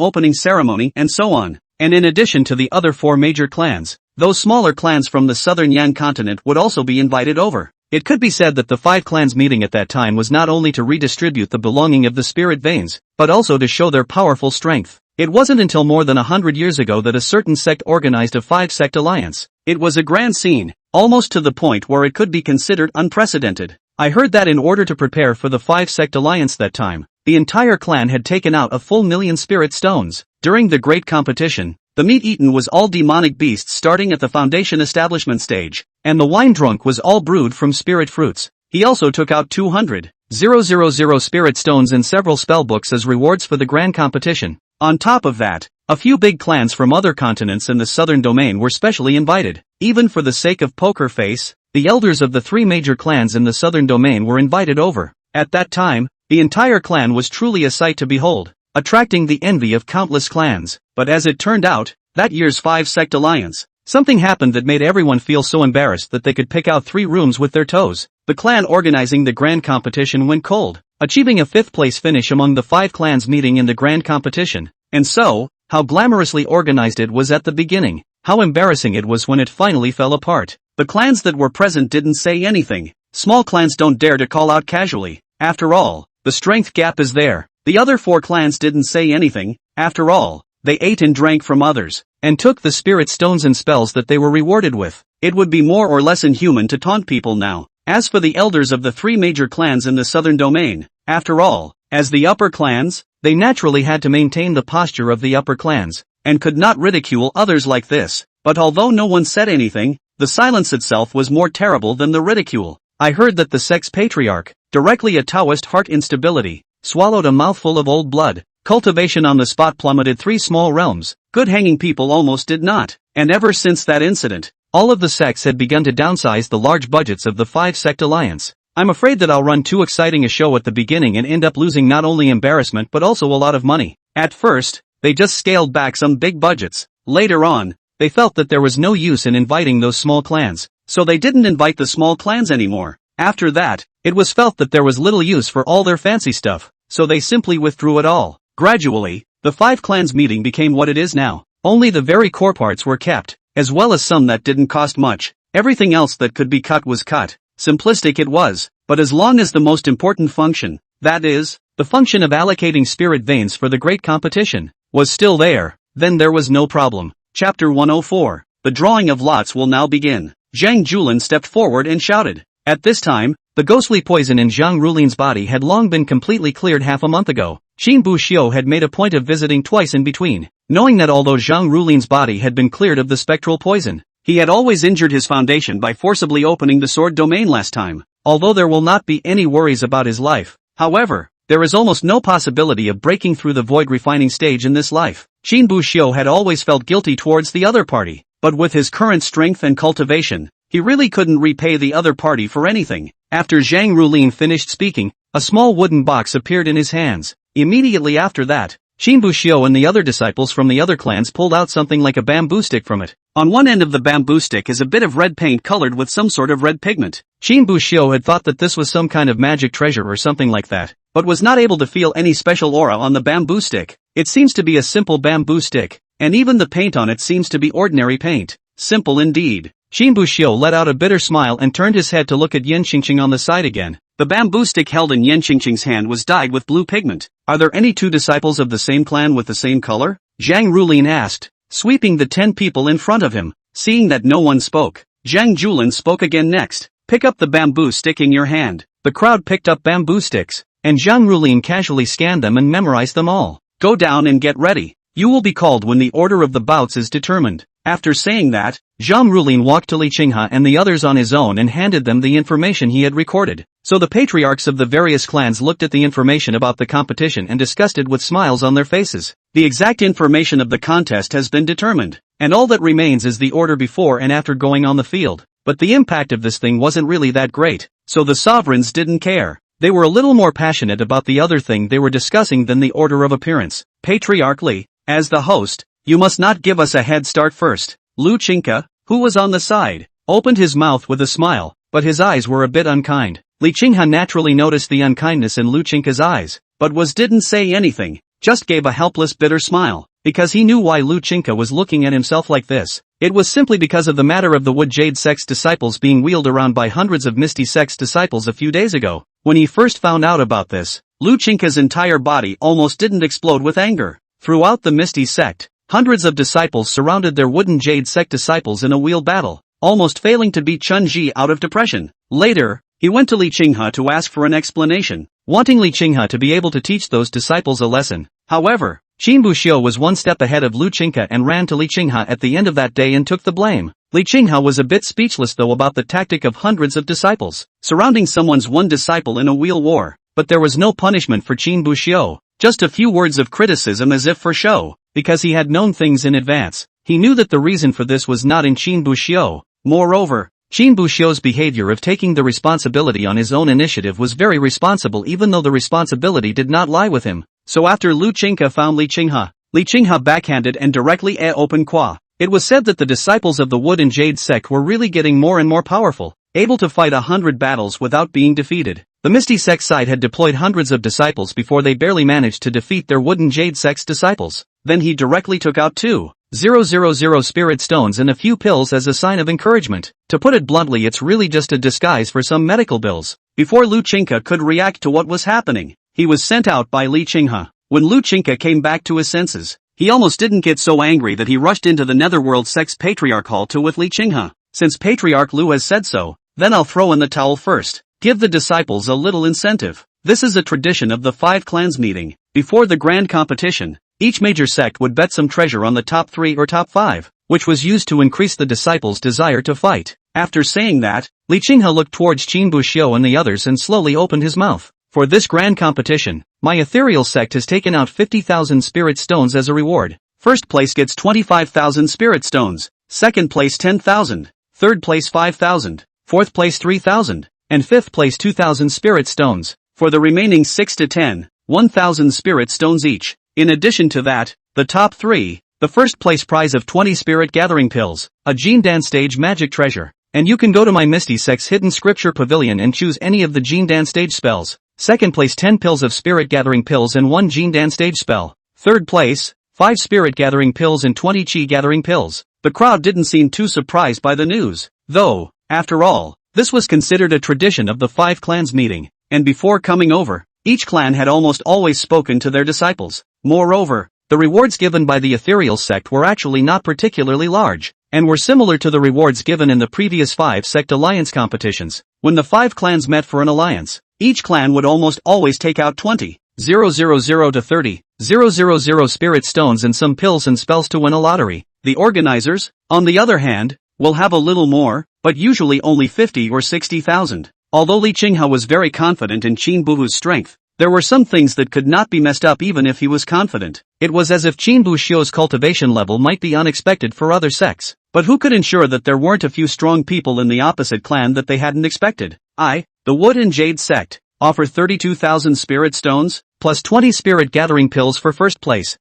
opening ceremony and so on. And in addition to the other 4 major clans, those smaller clans from the southern Yang continent would also be invited over. It could be said that the 5 clans meeting at that time was not only to redistribute the belonging of the spirit veins, but also to show their powerful strength. It wasn't until more than 100 years ago that a certain sect organized a 5-sect alliance. It was a grand scene, almost to the point where it could be considered unprecedented. I heard that in order to prepare for the 5-sect alliance that time, the entire clan had taken out a full 1,000,000 spirit stones. During the great competition, the meat eaten was all demonic beasts starting at the foundation establishment stage, and the wine drunk was all brewed from spirit fruits. He also took out 200,000 spirit stones and several spellbooks as rewards for the grand competition. On top of that, a few big clans from other continents in the southern domain were specially invited. Even for the sake of poker face, the elders of the 3 major clans in the southern domain were invited over. At that time, the entire clan was truly a sight to behold, attracting the envy of countless clans. But as it turned out, that year's 5-sect alliance, something happened that made everyone feel so embarrassed that they could pick out 3 rooms with their toes. The clan organizing the grand competition went cold, achieving a 5th place finish among the 5 clans meeting in the grand competition. And so, how glamorously organized it was at the beginning, how embarrassing it was when it finally fell apart. The clans that were present didn't say anything. Small clans don't dare to call out casually. After all, the strength gap is there. The other 4 clans didn't say anything. After all, they ate and drank from others, and took the spirit stones and spells that they were rewarded with. It would be more or less inhuman to taunt people now. As for the elders of the 3 major clans in the southern domain, after all, as the upper clans, they naturally had to maintain the posture of the upper clans, and could not ridicule others like this. But although no one said anything, the silence itself was more terrible than the ridicule. I heard that the sect's patriarch, directly a Taoist heart instability, swallowed a mouthful of old blood. Cultivation on the spot plummeted 3 small realms. Good hanging people almost did not. And ever since that incident, all of the sects had begun to downsize the large budgets of the 5-sect alliance. I'm afraid that I'll run too exciting a show at the beginning and end up losing not only embarrassment but also a lot of money. At first, they just scaled back some big budgets. Later on, they felt that there was no use in inviting those small clans, so they didn't invite the small clans anymore. After that, it was felt that there was little use for all their fancy stuff, so they simply withdrew it all. Gradually, the 5 clans meeting became what it is now. Only the very core parts were kept, as well as some that didn't cost much. Everything else that could be cut was cut. Simplistic it was, but as long as the most important function, that is, the function of allocating spirit veins for the great competition, was still there, then there was no problem. Chapter 104. The drawing of lots will now begin. Zhang Julin stepped forward and shouted. At this time, the ghostly poison in Zhang Rulin's body had long been completely cleared half a month ago. Xin Buxiu had made a point of visiting twice in between, knowing that although Zhang Rulin's body had been cleared of the spectral poison, he had always injured his foundation by forcibly opening the sword domain last time. Although there will not be any worries about his life, however, there is almost no possibility of breaking through the void refining stage in this life. Xin Buxiu had always felt guilty towards the other party, but with his current strength and cultivation, he really couldn't repay the other party for anything. After Zhang Rulin finished speaking, a small wooden box appeared in his hands. Immediately after that, Xin Buxiu and the other disciples from the other clans pulled out something like a bamboo stick from it. On one end of the bamboo stick is a bit of red paint colored with some sort of red pigment. Xin Buxiu had thought that this was some kind of magic treasure or something like that, but was not able to feel any special aura on the bamboo stick. It seems to be a simple bamboo stick, and even the paint on it seems to be ordinary paint. Simple indeed. Xin Buxiu let out a bitter smile and turned his head to look at Yan Qingqing on the side again. The bamboo stick held in Yan Qingqing's hand was dyed with blue pigment. Are there any 2 disciples of the same clan with the same color? Zhang Rulin asked, sweeping the 10 people in front of him. Seeing that no one spoke, Zhang Julin spoke again next. Pick up the bamboo stick in your hand. The crowd picked up bamboo sticks, and Zhang Rulin casually scanned them and memorized them all. Go down and get ready. You will be called when the order of the bouts is determined. After saying that, Zhang Rulin walked to Li Qinghe and the others on his own and handed them the information he had recorded. So the patriarchs of the various clans looked at the information about the competition and discussed it with smiles on their faces. The exact information of the contest has been determined, and all that remains is the order before and after going on the field. But the impact of this thing wasn't really that great, so the sovereigns didn't care. They were a little more passionate about the other thing they were discussing than the order of appearance. Patriarch Li, as the host, you must not give us a head start first. Lu Qinghe, who was on the side, opened his mouth with a smile, but his eyes were a bit unkind. Li Qinghe naturally noticed the unkindness in Lu Qinghe's eyes, but didn't say anything, just gave a helpless bitter smile, because he knew why Lu Qinghe was looking at himself like this. It was simply because of the matter of the Wood Jade sect's disciples being wheeled around by hundreds of Misty sect's disciples a few days ago. When he first found out about this, Lu Qinghe's entire body almost didn't explode with anger. Throughout the Misty sect, hundreds of disciples surrounded their Wooden Jade sect disciples in a wheel battle, almost failing to beat Chun Ji out of depression. Later, he went to Li Qinghe to ask for an explanation, wanting Li Qinghe to be able to teach those disciples a lesson. However, Qin Buxiu was one step ahead of Lu Qinghe and ran to Li Qinghe at the end of that day and took the blame. Li Qinghe was a bit speechless though about the tactic of hundreds of disciples, surrounding someone's one disciple in a wheel war, but there was no punishment for Qin Buxiu, just a few words of criticism as if for show, because he had known things in advance. He knew that the reason for this was not in Qin Buxiu. Moreover, Qin Buxiu's behavior of taking the responsibility on his own initiative was very responsible even though the responsibility did not lie with him. So after Lu Qinghe found Li Qinghe backhanded and directly open qua. It was said that the disciples of the Wood and Jade sect were really getting more and more powerful, able to fight 100 battles without being defeated. The Misty sect side had deployed hundreds of disciples before they barely managed to defeat their Wooden Jade sect's disciples. Then he directly took out 2,000 spirit stones and a few pills as a sign of encouragement. To put it bluntly, it's really just a disguise for some medical bills. Before Lu Qinghe could react to what was happening, he was sent out by Li Qinghe. When Lu Qinghe came back to his senses, he almost didn't get so angry that he rushed into the Netherworld sect's Patriarch Hall to with Li Qinghe. Since Patriarch Lu has said so, then I'll throw in the towel first. Give the disciples a little incentive. This is a tradition of the 5 clans meeting. Before the grand competition, each major sect would bet some treasure on the top 3 or top 5, which was used to increase the disciples' desire to fight. After saying that, Li Qinghe looked towards Qin Buxiu and the others and slowly opened his mouth. For this grand competition, my ethereal sect has taken out 50,000 spirit stones as a reward. First place gets 25,000 spirit stones, second place 10,000, third place 5,000, fourth place 3,000, and fifth place 2,000 spirit stones. For the remaining 6 to 10, 1,000 spirit stones each. In addition to that, the top 3, the first place prize of 20 spirit gathering pills, a Jindan stage magic treasure. And you can go to my Misty sect's hidden scripture pavilion and choose any of the Jindan stage spells. Second place 10 pills of spirit gathering pills and 1 Jindan stage spell. Third place, 5 spirit gathering pills and 20 chi gathering pills. The crowd didn't seem too surprised by the news, though, after all, this was considered a tradition of the 5 clans meeting, and before coming over, each clan had almost always spoken to their disciples. Moreover, the rewards given by the ethereal sect were actually not particularly large, and were similar to the rewards given in the previous 5 sect alliance competitions. When the 5 clans met for an alliance, each clan would almost always take out 20,000 to 30,000 spirit stones and some pills and spells to win a lottery. The organizers, on the other hand, will have a little more, but usually only 50 or 60,000. Although Li Qinghe was very confident in Qin Buhu's strength, there were some things that could not be messed up even if he was confident. It was as if Qin Buxiu's cultivation level might be unexpected for other sects, but who could ensure that there weren't a few strong people in the opposite clan that they hadn't expected? The Wood and Jade sect, offer 32,000 spirit stones, plus 20 spirit gathering pills for first place.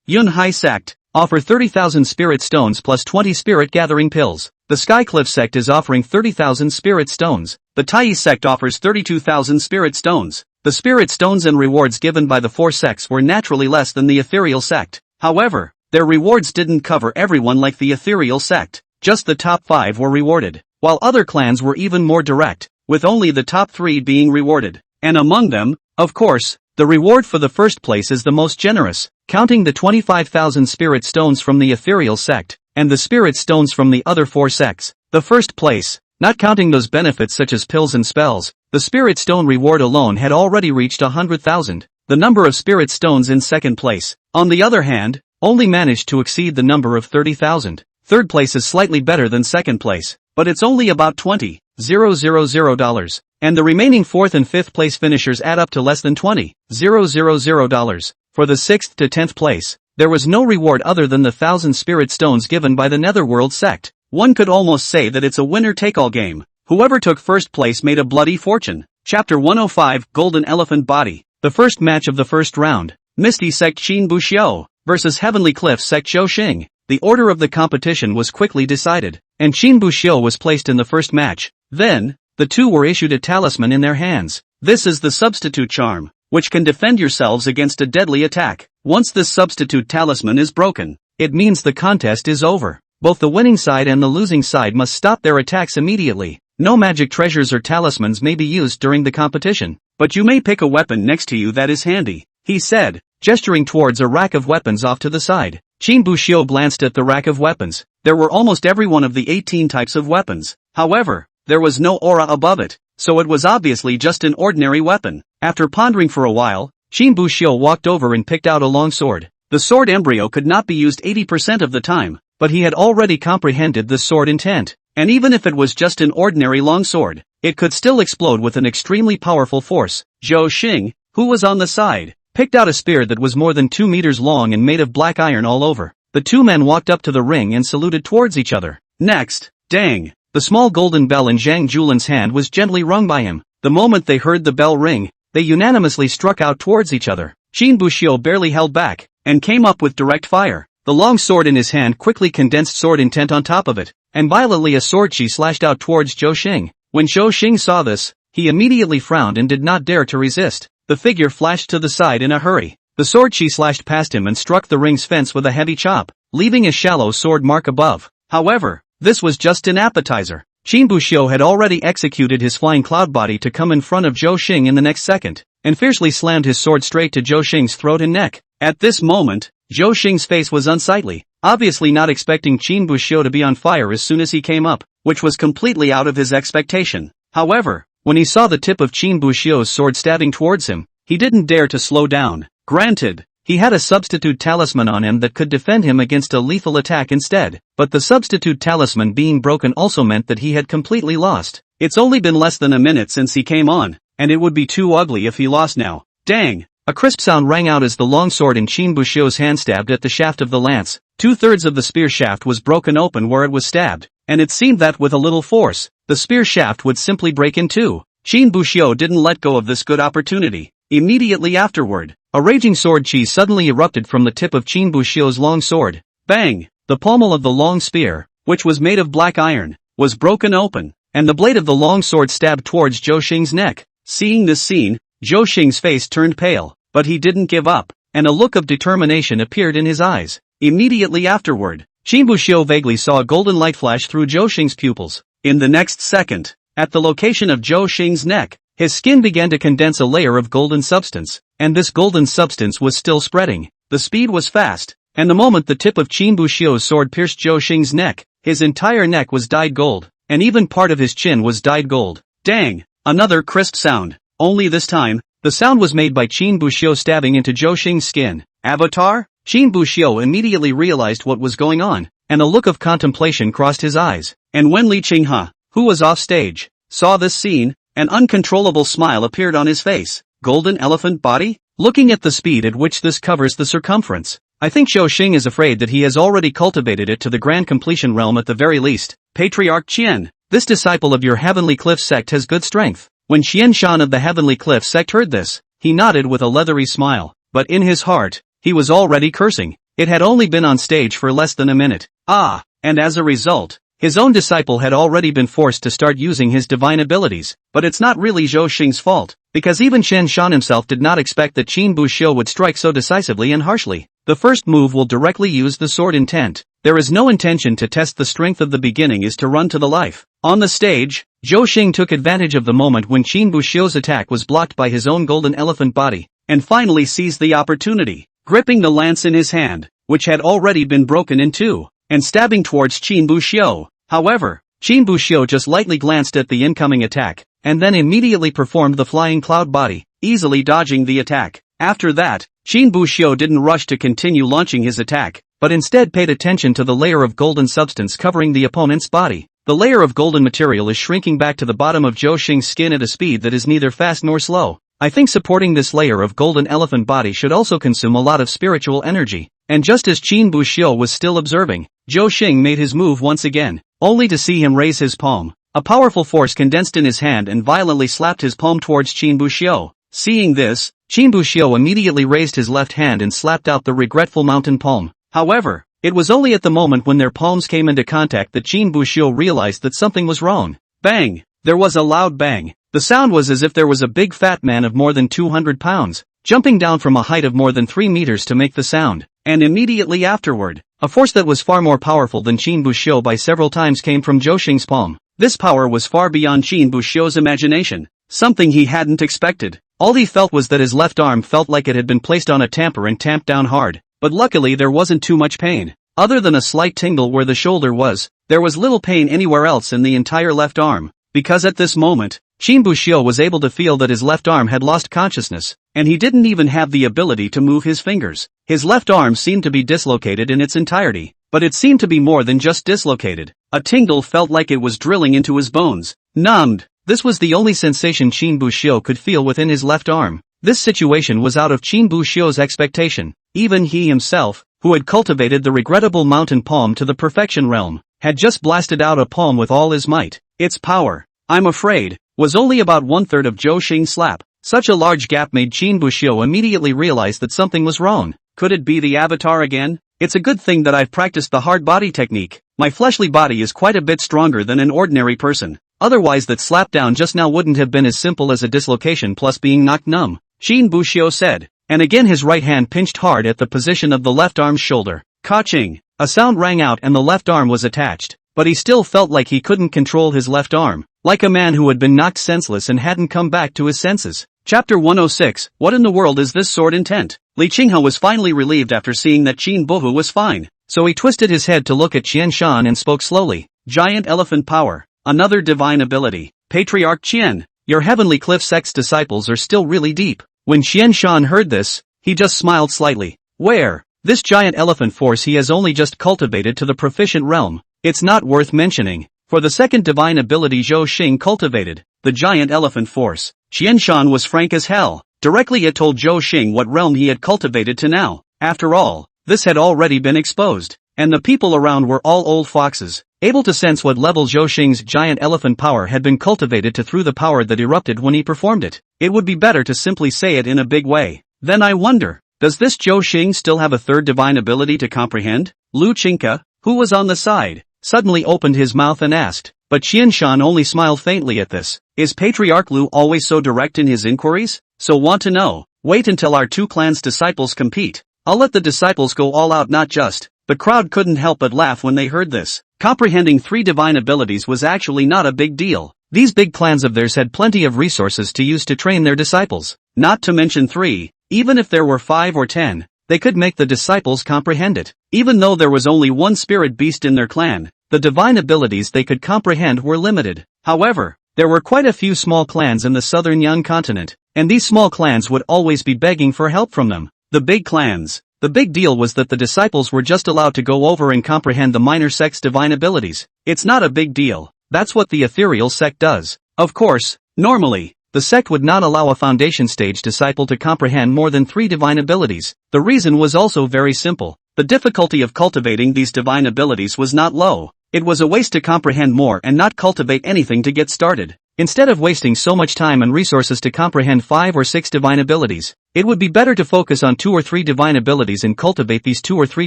Yun Hai sect, offer 30,000 spirit stones plus 20 spirit gathering pills. The Skycliff sect is offering 30,000 spirit stones. The Tai sect offers 32,000 spirit stones. The spirit stones and rewards given by the 4 sects were naturally less than the ethereal sect. However, their rewards didn't cover everyone like the ethereal sect. Just the top 5 were rewarded, while other clans were even more direct, with only the top 3 being rewarded. And among them, of course, the reward for the first place is the most generous, counting the 25,000 spirit stones from the ethereal sect, and the spirit stones from the other 4 sects. The first place, not counting those benefits such as pills and spells, the spirit stone reward alone had already reached 100,000. The number of spirit stones in second place, on the other hand, only managed to exceed the number of 30,000. third place is slightly better than second place, but it's only about $20,000, and the remaining fourth and fifth place finishers add up to less than $20,000. For the 6th to 10th place, there was no reward other than the 1,000 spirit stones given by the Netherworld sect. One could almost say that it's a winner-take-all game. Whoever took first place made a bloody fortune. Chapter 105, Golden Elephant Body. The first match of the first round. Misty Sect Qin Buxiu versus Heavenly Cliff Sect Zhou Xing. The order of the competition was quickly decided, and Qin Buxiu was placed in the first match. Then, the two were issued a talisman in their hands. This is the substitute charm, which can defend yourselves against a deadly attack. Once this substitute talisman is broken, it means the contest is over. Both the winning side and the losing side must stop their attacks immediately. No magic treasures or talismans may be used during the competition, but you may pick a weapon next to you that is handy, he said, gesturing towards a rack of weapons off to the side. Qin Buxiu glanced at the rack of weapons. There were almost every one of the 18 types of weapons. However, there was no aura above it, so it was obviously just an ordinary weapon. After pondering for a while, Qin Buxiu walked over and picked out a long sword. The sword embryo could not be used 80% of the time, but he had already comprehended the sword intent, and even if it was just an ordinary long sword, it could still explode with an extremely powerful force. Zhou Xing, who was on the side, picked out a spear that was more than 2 meters long and made of black iron all over. The two men walked up to the ring and saluted towards each other. Next, dang! The small golden bell in Zhang Julin's hand was gently rung by him. The moment they heard the bell ring, they unanimously struck out towards each other. Qin Buxiu barely held back, and came up with direct fire. The long sword in his hand quickly condensed sword intent on top of it, and violently a sword chi slashed out towards Zhou Xing. When Zhou Xing saw this, he immediately frowned and did not dare to resist. The figure flashed to the side in a hurry. The sword chi slashed past him and struck the ring's fence with a heavy chop, leaving a shallow sword mark above. However, this was just an appetizer. Qin Buxiu had already executed his flying cloud body to come in front of Zhou Xing in the next second, and fiercely slammed his sword straight to Zhou Xing's throat and neck. At this moment, Zhou Xing's face was unsightly, obviously not expecting Qin Buxiu to be on fire as soon as he came up, which was completely out of his expectation. However, when he saw the tip of Qin Buxiu's sword stabbing towards him, he didn't dare to slow down. Granted, he had a substitute talisman on him that could defend him against a lethal attack instead, but the substitute talisman being broken also meant that he had completely lost. It's only been less than a minute since he came on, and it would be too ugly if he lost now. Dang! A crisp sound rang out as the long sword in Qin Buxiu's hand stabbed at the shaft of the lance. 2/3 of the spear shaft was broken open where it was stabbed, and it seemed that with a little force, the spear shaft would simply break in two. Qin Buxiu didn't let go of this good opportunity. Immediately afterward, a raging sword chi suddenly erupted from the tip of Qin Buxiu's long sword. Bang! The pommel of the long spear, which was made of black iron, was broken open, and the blade of the long sword stabbed towards Zhou Xing's neck. Seeing this scene, Zhou Xing's face turned pale, but he didn't give up, and a look of determination appeared in his eyes. Immediately afterward, Qin Buxiu vaguely saw a golden light flash through Zhou Xing's pupils. In the next second, at the location of Zhou Xing's neck, his skin began to condense a layer of golden substance, and this golden substance was still spreading. The speed was fast, and the moment the tip of Qin Buxiu's sword pierced Zhou Xing's neck, his entire neck was dyed gold, and even part of his chin was dyed gold. Dang! Another crisp sound. Only this time, the sound was made by Qin Buxiu stabbing into Zhou Xing's skin. Avatar? Qin Buxiu immediately realized what was going on, and a look of contemplation crossed his eyes. And when Li Qinghe, who was off stage, saw this scene, an uncontrollable smile appeared on his face. Golden elephant body? Looking at the speed at which this covers the circumference, I think Zhou Xing is afraid that he has already cultivated it to the grand completion realm at the very least. Patriarch Qian, this disciple of your Heavenly Cliff sect has good strength. When Qian Shan of the Heavenly Cliff sect heard this, he nodded with a leathery smile, but in his heart, he was already cursing. It had only been on stage for less than a minute. And as a result, his own disciple had already been forced to start using his divine abilities. But it's not really Zhou Xing's fault, because even Qian Shan himself did not expect that Qin Buxiu would strike so decisively and harshly. The first move will directly use the sword intent. There is no intention to test the strength of the beginning is to run to the life. On the stage, Zhou Xing took advantage of the moment when Qin Buxiu's attack was blocked by his own golden elephant body, and finally seized the opportunity, gripping the lance in his hand, which had already been broken in two, and stabbing towards Qin Buxiu. However, Qin Buxiu just lightly glanced at the incoming attack, and then immediately performed the flying cloud body, easily dodging the attack. After that, Qin Buxiu didn't rush to continue launching his attack, but instead paid attention to the layer of golden substance covering the opponent's body. The layer of golden material is shrinking back to the bottom of Zhou Xing's skin at a speed that is neither fast nor slow. I think supporting this layer of golden elephant body should also consume a lot of spiritual energy. And just as Qin Buxiu was still observing, Zhou Xing made his move once again, only to see him raise his palm. A powerful force condensed in his hand and violently slapped his palm towards Qin Buxiu. Seeing this, Qin Buxiu immediately raised his left hand and slapped out the regretful mountain palm. However, it was only at the moment when their palms came into contact that Qin Buxiu realized that something was wrong. Bang! There was a loud bang. The sound was as if there was a big fat man of more than 200 pounds, jumping down from a height of more than 3 meters to make the sound. And immediately afterward, a force that was far more powerful than Qin Buxiu by several times came from Zhou Xing's palm. This power was far beyond Qin Buxiu's imagination, something he hadn't expected. All he felt was that his left arm felt like it had been placed on a tamper and tamped down hard, but luckily there wasn't too much pain. Other than a slight tingle where the shoulder was, there was little pain anywhere else in the entire left arm, because at this moment, Qin Buxiu was able to feel that his left arm had lost consciousness, and he didn't even have the ability to move his fingers. His left arm seemed to be dislocated in its entirety, but it seemed to be more than just dislocated. A tingle felt like it was drilling into his bones. Numbed. This was the only sensation Qin Buxiu could feel within his left arm. This situation was out of Qin Buxiu's expectation. Even he himself, who had cultivated the regrettable mountain palm to the perfection realm, had just blasted out a palm with all his might. Its power, I'm afraid, was only about 1/3 of Zhou Xing's slap. Such a large gap made Qin Buxiu immediately realize that something was wrong. Could it be the avatar again? It's a good thing that I've practiced the hard body technique. My fleshly body is quite a bit stronger than an ordinary person. Otherwise that slap down just now wouldn't have been as simple as a dislocation plus being knocked numb, Qin Buxiu said. And again his right hand pinched hard at the position of the left arm's shoulder. Ka-ching! A sound rang out and the left arm was attached, but he still felt like he couldn't control his left arm, like a man who had been knocked senseless and hadn't come back to his senses. Chapter 106, What in the world is this sword intent? Li Qinghe was finally relieved after seeing that Qin Buhu was fine, so he twisted his head to look at Qian Shan and spoke slowly. Giant elephant power, another divine ability. Patriarch Qian, your heavenly cliff sect's disciples are still really deep. When Qian Shan heard this, he just smiled slightly. Where? This giant elephant force he has only just cultivated to the proficient realm. It's not worth mentioning. For the second divine ability Zhou Xing cultivated, the giant elephant force, Qian Shan was frank as hell. Directly it told Zhou Xing what realm he had cultivated to now. After all, this had already been exposed, and the people around were all old foxes, able to sense what level Zhou Xing's giant elephant power had been cultivated to through the power that erupted when he performed it. It would be better to simply say it in a big way. Then I wonder, does this Zhou Xing still have a third divine ability to comprehend? Lu Qingke, who was on the side, suddenly opened his mouth and asked, but Qian Shan only smiled faintly at this. Is Patriarch Lu always so direct in his inquiries? So want to know? Wait until our two clans' disciples compete. I'll let the disciples go all out not just. The crowd couldn't help but laugh when they heard this. Comprehending 3 divine abilities was actually not a big deal. These big clans of theirs had plenty of resources to use to train their disciples. Not to mention 3, even if there were 5 or 10, they could make the disciples comprehend it. Even though there was only one spirit beast in their clan, the divine abilities they could comprehend were limited. However, there were quite a few small clans in the southern Yang continent, and these small clans would always be begging for help from them. The big clans. The big deal was that the disciples were just allowed to go over and comprehend the minor sect's divine abilities. It's not a big deal. That's what the ethereal sect does. Of course, normally, the sect would not allow a foundation stage disciple to comprehend more than 3 divine abilities. The reason was also very simple. The difficulty of cultivating these divine abilities was not low. It was a waste to comprehend more and not cultivate anything to get started. Instead of wasting so much time and resources to comprehend 5 or 6 divine abilities, it would be better to focus on 2 or 3 divine abilities and cultivate these 2 or 3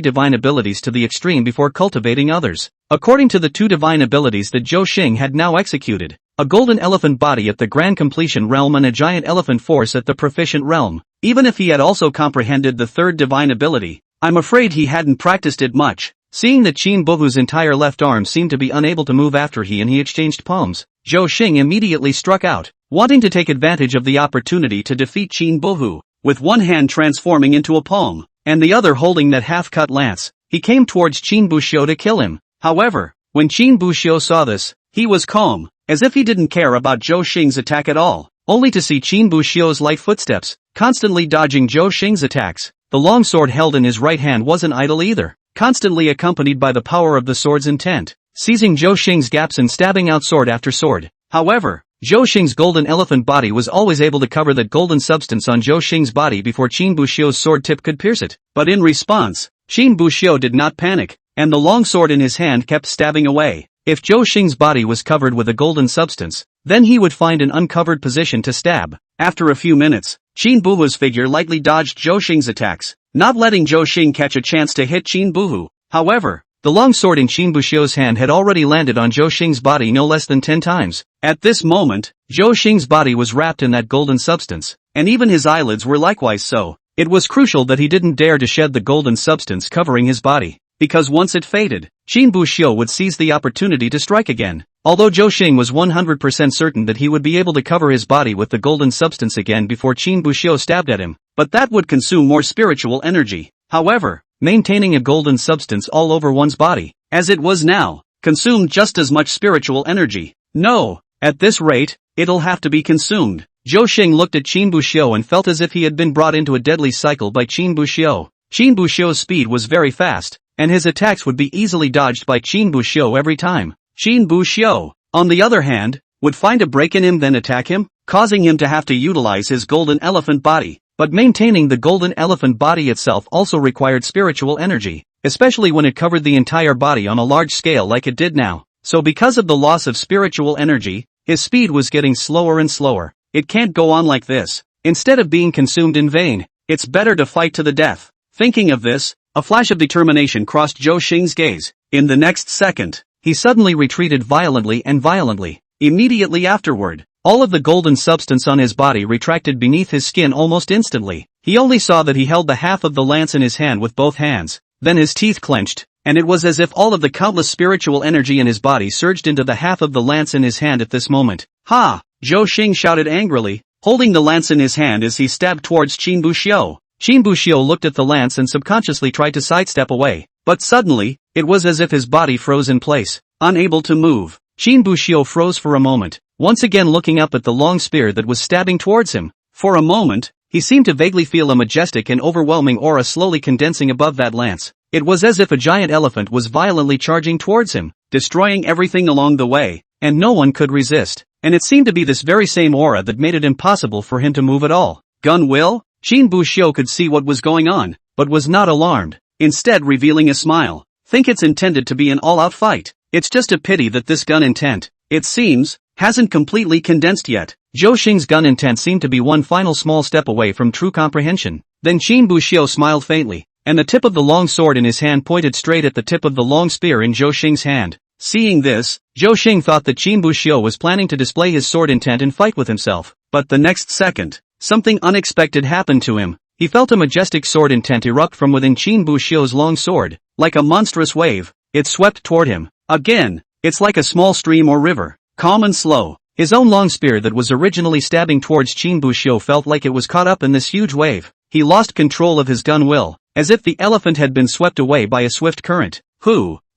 divine abilities to the extreme before cultivating others. According to the 2 divine abilities that Zhou Xing had now executed, a golden elephant body at the grand completion realm and a giant elephant force at the proficient realm, even if he had also comprehended the 3rd divine ability, I'm afraid he hadn't practiced it much. Seeing that Qin Buhu's entire left arm seemed to be unable to move after he exchanged palms, Zhou Xing immediately struck out, wanting to take advantage of the opportunity to defeat Qin Buhu. With one hand transforming into a palm, and the other holding that half-cut lance, he came towards Qin Buxiu to kill him. However, when Qin Buxiu saw this, he was calm, as if he didn't care about Zhou Xing's attack at all, only to see Qin Buxiu's light footsteps constantly dodging Zhou Xing's attacks. The long sword held in his right hand wasn't idle either, constantly accompanied by the power of the sword's intent, seizing Zhou Xing's gaps and stabbing out sword after sword. However, Zhou Xing's golden elephant body was always able to cover that golden substance on Zhou Xing's body before Qin Buxiu's sword tip could pierce it. But in response, Qin Buxiu did not panic, and the long sword in his hand kept stabbing away. If Zhou Xing's body was covered with a golden substance, then he would find an uncovered position to stab. After a few minutes, Qin Buhu's figure lightly dodged Zhou Xing's attacks, not letting Zhou Xing catch a chance to hit Qin Buhu. However, the long sword in Qin Buxiu's hand had already landed on Zhou Xing's body no less than 10 times. At this moment, Zhou Xing's body was wrapped in that golden substance, and even his eyelids were likewise so. It was crucial that he didn't dare to shed the golden substance covering his body, because once it faded, Qin Buxiu would seize the opportunity to strike again. Although Zhou Xing was 100% certain that he would be able to cover his body with the golden substance again before Qin Buxiu stabbed at him, but that would consume more spiritual energy. However, maintaining a golden substance all over one's body, as it was now, consumed just as much spiritual energy. No, at this rate, it'll have to be consumed. Zhou Xing looked at Qin Buxiu and felt as if he had been brought into a deadly cycle by Qin Buxiu. Qin Buxiu's speed was very fast, and his attacks would be easily dodged by Qin Buxiu every time. Qin Buxiu, on the other hand, would find a break in him then attack him, causing him to have to utilize his golden elephant body. But maintaining the golden elephant body itself also required spiritual energy, especially when it covered the entire body on a large scale like it did now. So because of the loss of spiritual energy, his speed was getting slower and slower. It can't go on like this. Instead of being consumed in vain, it's better to fight to the death. Thinking of this, a flash of determination crossed Zhou Xing's gaze. In the next second, he suddenly retreated violently and violently. Immediately afterward, all of the golden substance on his body retracted beneath his skin almost instantly. He only saw that he held the half of the lance in his hand with both hands. Then his teeth clenched, and it was as if all of the countless spiritual energy in his body surged into the half of the lance in his hand at this moment. Ha! Zhou Xing shouted angrily, holding the lance in his hand as he stabbed towards Qin Buxiu. Qin Buxiu looked at the lance and subconsciously tried to sidestep away, but suddenly, it was as if his body froze in place, unable to move. Qin Buxiu froze for a moment, once again looking up at the long spear that was stabbing towards him. For a moment, he seemed to vaguely feel a majestic and overwhelming aura slowly condensing above that lance. It was as if a giant elephant was violently charging towards him, destroying everything along the way, and no one could resist. And it seemed to be this very same aura that made it impossible for him to move at all. Gun will? Qin Buxiu could see what was going on, but was not alarmed, instead revealing a smile. Think it's intended to be an all-out fight. It's just a pity that this gun intent, it seems, hasn't completely condensed yet. Zhou Xing's gun intent seemed to be one final small step away from true comprehension. Then Qin Buxiu smiled faintly, and the tip of the long sword in his hand pointed straight at the tip of the long spear in Zhou Xing's hand. Seeing this, Zhou Xing thought that Qin Buxiu was planning to display his sword intent and fight with himself. But the next second, something unexpected happened to him. He felt a majestic sword intent erupt from within Qin Buxiu's long sword. Like a monstrous wave, it swept toward him. Again, it's like a small stream or river, calm and slow. His own long spear that was originally stabbing towards Qin Buxiu felt like it was caught up in this huge wave. He lost control of his gun will, as if the elephant had been swept away by a swift current.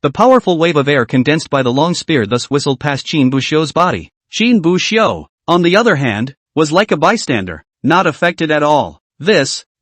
The powerful wave of air condensed by the long spear thus whistled past Qin Buxiu's body. Qin Buxiu, on the other hand, was like a bystander, not affected at all.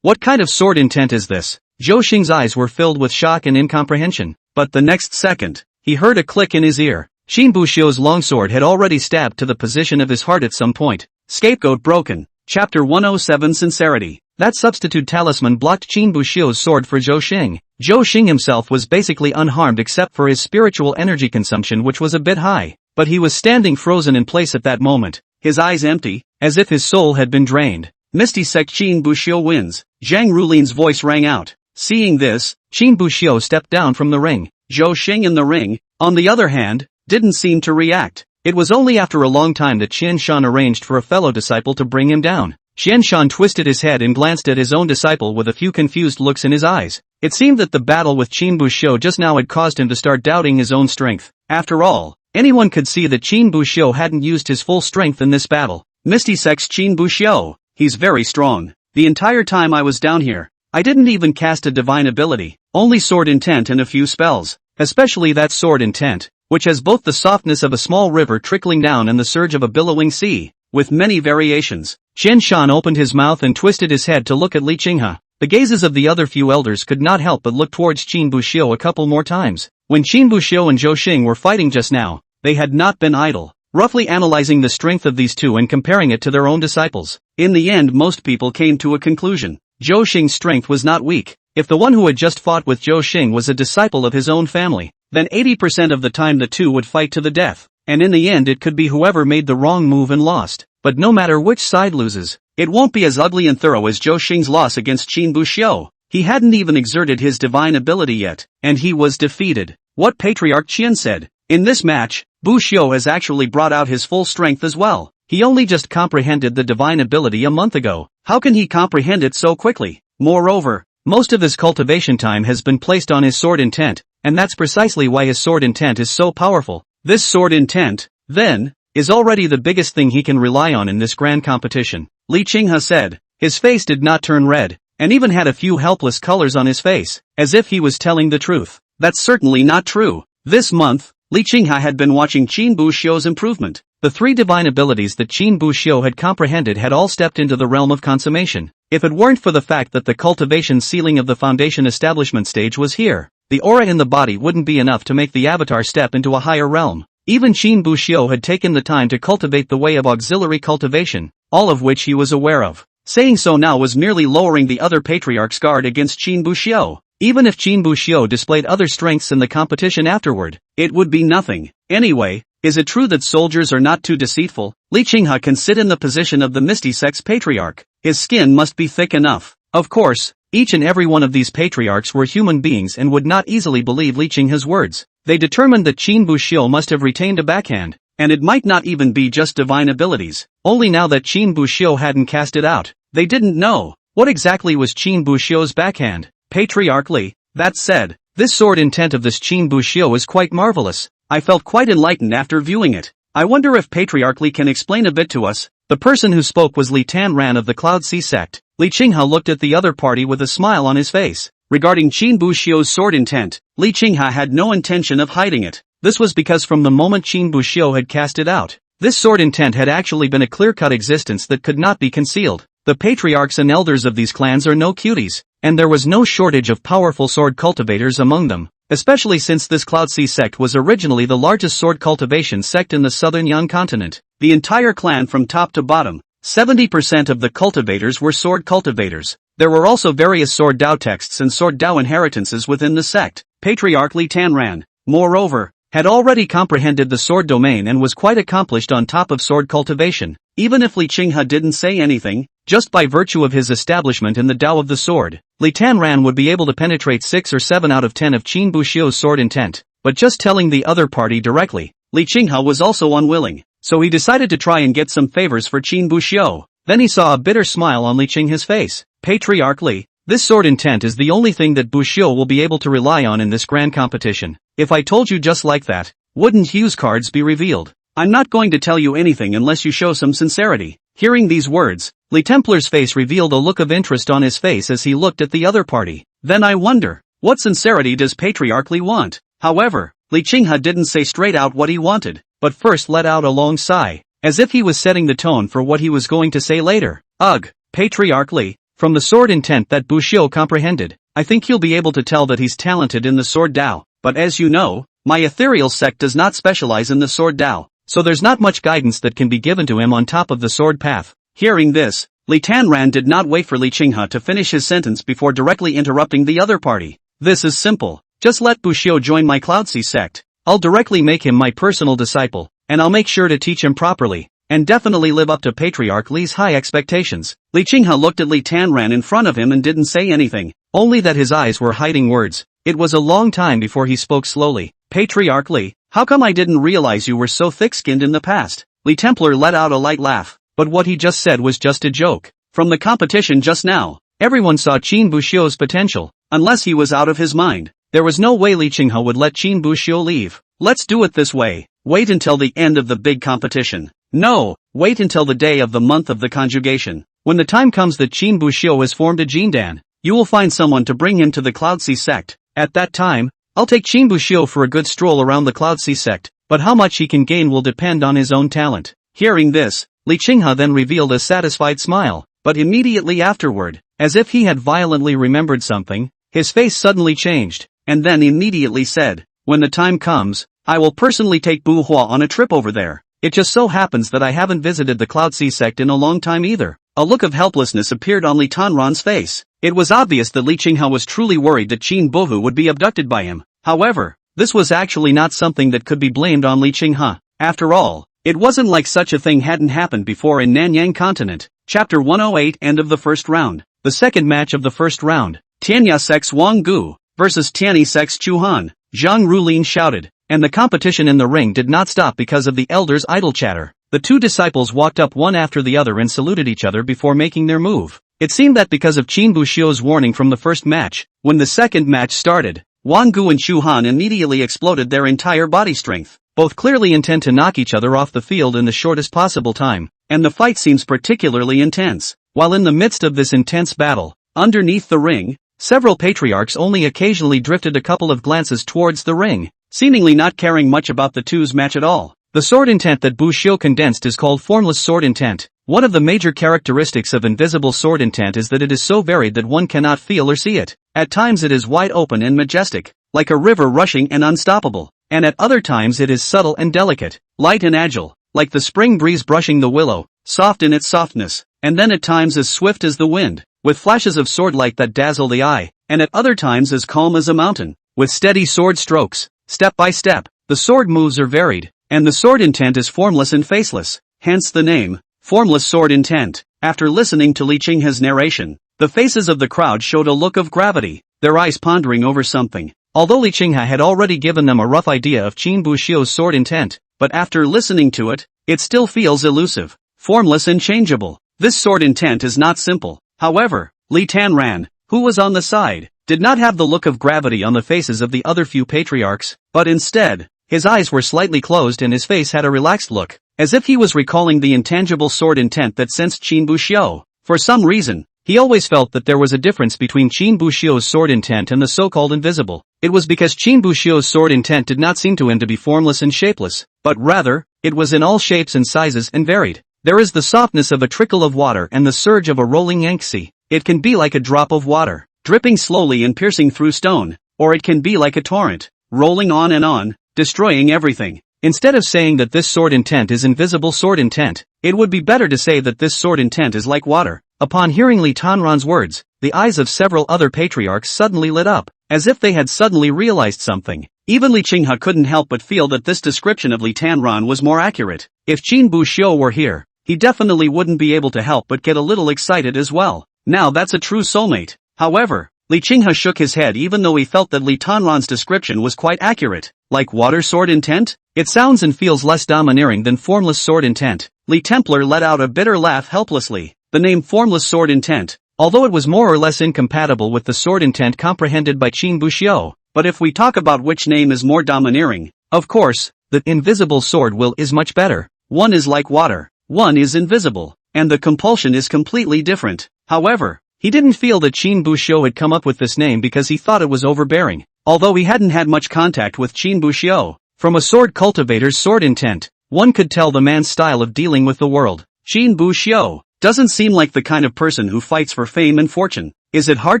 What kind of sword intent is this? Zhou Xing's eyes were filled with shock and incomprehension, but the next second, he heard a click in his ear. Qin Buxiu's longsword had already stabbed to the position of his heart at some point. Scapegoat broken. Chapter 107 Sincerity. That substitute talisman blocked Qin Buxiu's sword for Zhou Xing. Zhou Xing himself was basically unharmed except for his spiritual energy consumption, which was a bit high, but he was standing frozen in place at that moment, his eyes empty, as if his soul had been drained. Misty sect Qin Buxiu wins. Zhang Rulin's voice rang out. Seeing this, Qin Buxiu stepped down from the ring. Zhou Xing in the ring, on the other hand, didn't seem to react. It was only after a long time that Qian Shan arranged for a fellow disciple to bring him down. Qian Shan twisted his head and glanced at his own disciple with a few confused looks in his eyes. It seemed that the battle with Qin Buxiu just now had caused him to start doubting his own strength. After all, anyone could see that Qin Buxiu hadn't used his full strength in this battle. Misty sects Qin Buxiu. He's very strong. The entire time I was down here, I didn't even cast a divine ability, only sword intent and a few spells, especially that sword intent, which has both the softness of a small river trickling down and the surge of a billowing sea. with many variations. Chen Shan opened his mouth and twisted his head to look at Li Qinghe. The gazes of the other few elders could not help but look towards Qin Buxiu a couple more times. When Qin Buxiu and Zhou Xing were fighting just now, they had not been idle, roughly analyzing the strength of these two and comparing it to their own disciples. In the end, most people came to a conclusion. Zhou Xing's strength was not weak. If the one who had just fought with Zhou Xing was a disciple of his own family, then 80% of the time the two would fight to the death, and in the end it could be whoever made the wrong move and lost. But no matter which side loses, it won't be as ugly and thorough as Zhou Xing's loss against Qin Buxiu. He hadn't even exerted his divine ability yet, and he was defeated. What Patriarch Qian said, in this match, Buxiu has actually brought out his full strength as well. He only just comprehended the divine ability a month ago. How can he comprehend it so quickly? Moreover, most of his cultivation time has been placed on his sword intent, and that's precisely why his sword intent is so powerful. This sword intent, then, is already the biggest thing he can rely on in this grand competition. Li Qinghe said. His face did not turn red, and even had a few helpless colors on his face, as if he was telling the truth. That's certainly not true. This month, Li Qinghe had been watching Qin Buxiu's improvement. The three divine abilities that Qin Buxiu had comprehended had all stepped into the realm of consummation. If it weren't for the fact that the cultivation ceiling of the foundation establishment stage was here, the aura in the body wouldn't be enough to make the avatar step into a higher realm. Even Qin Buxiu had taken the time to cultivate the way of auxiliary cultivation, all of which he was aware of. Saying so now was merely lowering the other patriarch's guard against Qin Buxiu. Even if Qin Buxiu displayed other strengths in the competition afterward, it would be nothing. Anyway, is it true that soldiers are not too deceitful? Li Qinghe can sit in the position of the Misty Sect's patriarch. His skin must be thick enough. Of course, each and every one of these patriarchs were human beings and would not easily believe Li Qinghe's words. They determined that Qin Buxiu must have retained a backhand, and it might not even be just divine abilities. Only now that Qin Buxiu hadn't cast it out, they didn't know. What exactly was Qin Buxiu's backhand? Patriarch Li. That said, this sword intent of this Qin Buxiu is quite marvelous. I felt quite enlightened after viewing it. I wonder if Patriarch Li can explain a bit to us. The person who spoke was Li Tanran of the Cloud Sea sect. Li Qinghe looked at the other party with a smile on his face. Regarding Qin Buxiu's sword intent, Li Qinghe had no intention of hiding it. This was because from the moment Qin Buxiu had cast it out, this sword intent had actually been a clear-cut existence that could not be concealed. The patriarchs and elders of these clans are no cuties, and there was no shortage of powerful sword cultivators among them. Especially since this Cloud Sea sect was originally the largest sword cultivation sect in the southern Yan continent. The entire clan from top to bottom, 70% of the cultivators were sword cultivators. There were also various sword Dao texts and sword Dao inheritances within the sect. Patriarch Li Tanran, moreover, had already comprehended the sword domain and was quite accomplished on top of sword cultivation. Even if Li Qinghe didn't say anything, just by virtue of his establishment in the Dao of the sword, Li Tanran would be able to penetrate 6 or 7 out of 10 of Qin Buxiu's sword intent. But just telling the other party directly, Li Qinghe was also unwilling, so he decided to try and get some favors for Qin Buxiu. Then he saw a bitter smile on Li Qinghe's face. Patriarch Li, this sword intent is the only thing that Buxiu will be able to rely on in this grand competition. If I told you just like that, wouldn't Hugh's cards be revealed? I'm not going to tell you anything unless you show some sincerity. Hearing these words, Li Templar's face revealed a look of interest on his face as he looked at the other party. Then I wonder, what sincerity does Patriarch Li want? However, Li Qinghe didn't say straight out what he wanted, but first let out a long sigh, as if he was setting the tone for what he was going to say later. Ugh, Patriarch Li, from the sword intent that Buxiu comprehended, I think you'll be able to tell that he's talented in the sword Dao, but as you know, my ethereal sect does not specialize in the sword Dao, so there's not much guidance that can be given to him on top of the sword path. Hearing this, Li Tanran did not wait for Li Qinghe to finish his sentence before directly interrupting the other party. This is simple. Just let Buxiu join my Cloud Sea sect. I'll directly make him my personal disciple, and I'll make sure to teach him properly, and definitely live up to Patriarch Li's high expectations. Li Qinghe looked at Li Tanran in front of him and didn't say anything, only that his eyes were hiding words. It was a long time before he spoke slowly. Patriarch Li, how come I didn't realize you were so thick-skinned in the past? Li Templar let out a light laugh, but what he just said was just a joke. From the competition just now, everyone saw Qin Buxiu's potential, unless he was out of his mind. There was no way Li Qinghe would let Qin Buxiu leave. Let's do it this way. Wait until the end of the big competition. No, wait until the day of the month of the conjugation. When the time comes that Qin Buxiu has formed a Jindan, you will find someone to bring him to the Cloud Sea sect. At that time, I'll take Qin Buxiu for a good stroll around the Cloud Sea sect, but how much he can gain will depend on his own talent. Hearing this, Li Qinghe then revealed a satisfied smile, but immediately afterward, as if he had violently remembered something, his face suddenly changed, and then immediately said, "When the time comes, I will personally take Bu Hua on a trip over there. It just so happens that I haven't visited the Cloud Sea sect in a long time either." A look of helplessness appeared on Li Tanran's face. It was obvious that Li Qinghe was truly worried that Qin Bohu would be abducted by him. However, this was actually not something that could be blamed on Li Qinghe. After all, it wasn't like such a thing hadn't happened before in Nanyang continent. Chapter 108, End of the first round. The second match of the first round. Tianya sects Wang Gu versus Tiani sects Chu Han. Zhang Rulin shouted, and the competition in the ring did not stop because of the elders' idle chatter. The two disciples walked up one after the other and saluted each other before making their move. It seemed that because of Qin Buxiu's warning from the first match, when the second match started, Wang Gu and Chu Han immediately exploded their entire body strength. Both clearly intend to knock each other off the field in the shortest possible time, and the fight seems particularly intense. While in the midst of this intense battle, underneath the ring, several patriarchs only occasionally drifted a couple of glances towards the ring, seemingly not caring much about the two's match at all. The sword intent that Buxiu condensed is called formless sword intent. One of the major characteristics of invisible sword intent is that it is so varied that one cannot feel or see it. At times it is wide open and majestic, like a river rushing and unstoppable, and at other times it is subtle and delicate, light and agile, like the spring breeze brushing the willow, soft in its softness, and then at times as swift as the wind, with flashes of swordlight that dazzle the eye, and at other times as calm as a mountain, with steady sword strokes. Step by step, the sword moves are varied, and the sword intent is formless and faceless, hence the name, Formless Sword Intent. After listening to Li Qinghe's narration, the faces of the crowd showed a look of gravity, their eyes pondering over something. Although Li Qinghe had already given them a rough idea of Qin Buxiu's sword intent, but after listening to it, it still feels elusive, formless and changeable. This sword intent is not simple. However, Li Tanran, who was on the side, did not have the look of gravity on the faces of the other few patriarchs, but instead, his eyes were slightly closed and his face had a relaxed look, as if he was recalling the intangible sword intent that sensed Qin Buxiu. For some reason, he always felt that there was a difference between Qin Buxiu's sword intent and the so-called invisible. It was because Qin Buxiu's sword intent did not seem to him to be formless and shapeless, but rather, it was in all shapes and sizes and varied. There is the softness of a trickle of water and the surge of a rolling Yangtze. It can be like a drop of water, dripping slowly and piercing through stone, or it can be like a torrent, rolling on, destroying everything. Instead of saying that this sword intent is invisible sword intent, it would be better to say that this sword intent is like water. Upon hearing Li Tanran's words, the eyes of several other patriarchs suddenly lit up, as if they had suddenly realized something. Even Li Qinghe couldn't help but feel that this description of Li Tanran was more accurate. If Qin Buxiu were here, he definitely wouldn't be able to help but get a little excited as well. Now that's a true soulmate. However, Li Qinghe shook his head even though he felt that Li Tanran's description was quite accurate. Like water sword intent? It sounds and feels less domineering than formless sword intent. Li Templar let out a bitter laugh helplessly. The name Formless Sword Intent, although it was more or less incompatible with the sword intent comprehended by Qin Buxiu, but if we talk about which name is more domineering, of course, the invisible sword will is much better. One is like water, one is invisible, and the compulsion is completely different. However, he didn't feel that Qin Buxiu had come up with this name because he thought it was overbearing, although he hadn't had much contact with Qin Buxiu. From a sword cultivator's sword intent, one could tell the man's style of dealing with the world. Qin Buxiu doesn't seem like the kind of person who fights for fame and fortune. Is it hard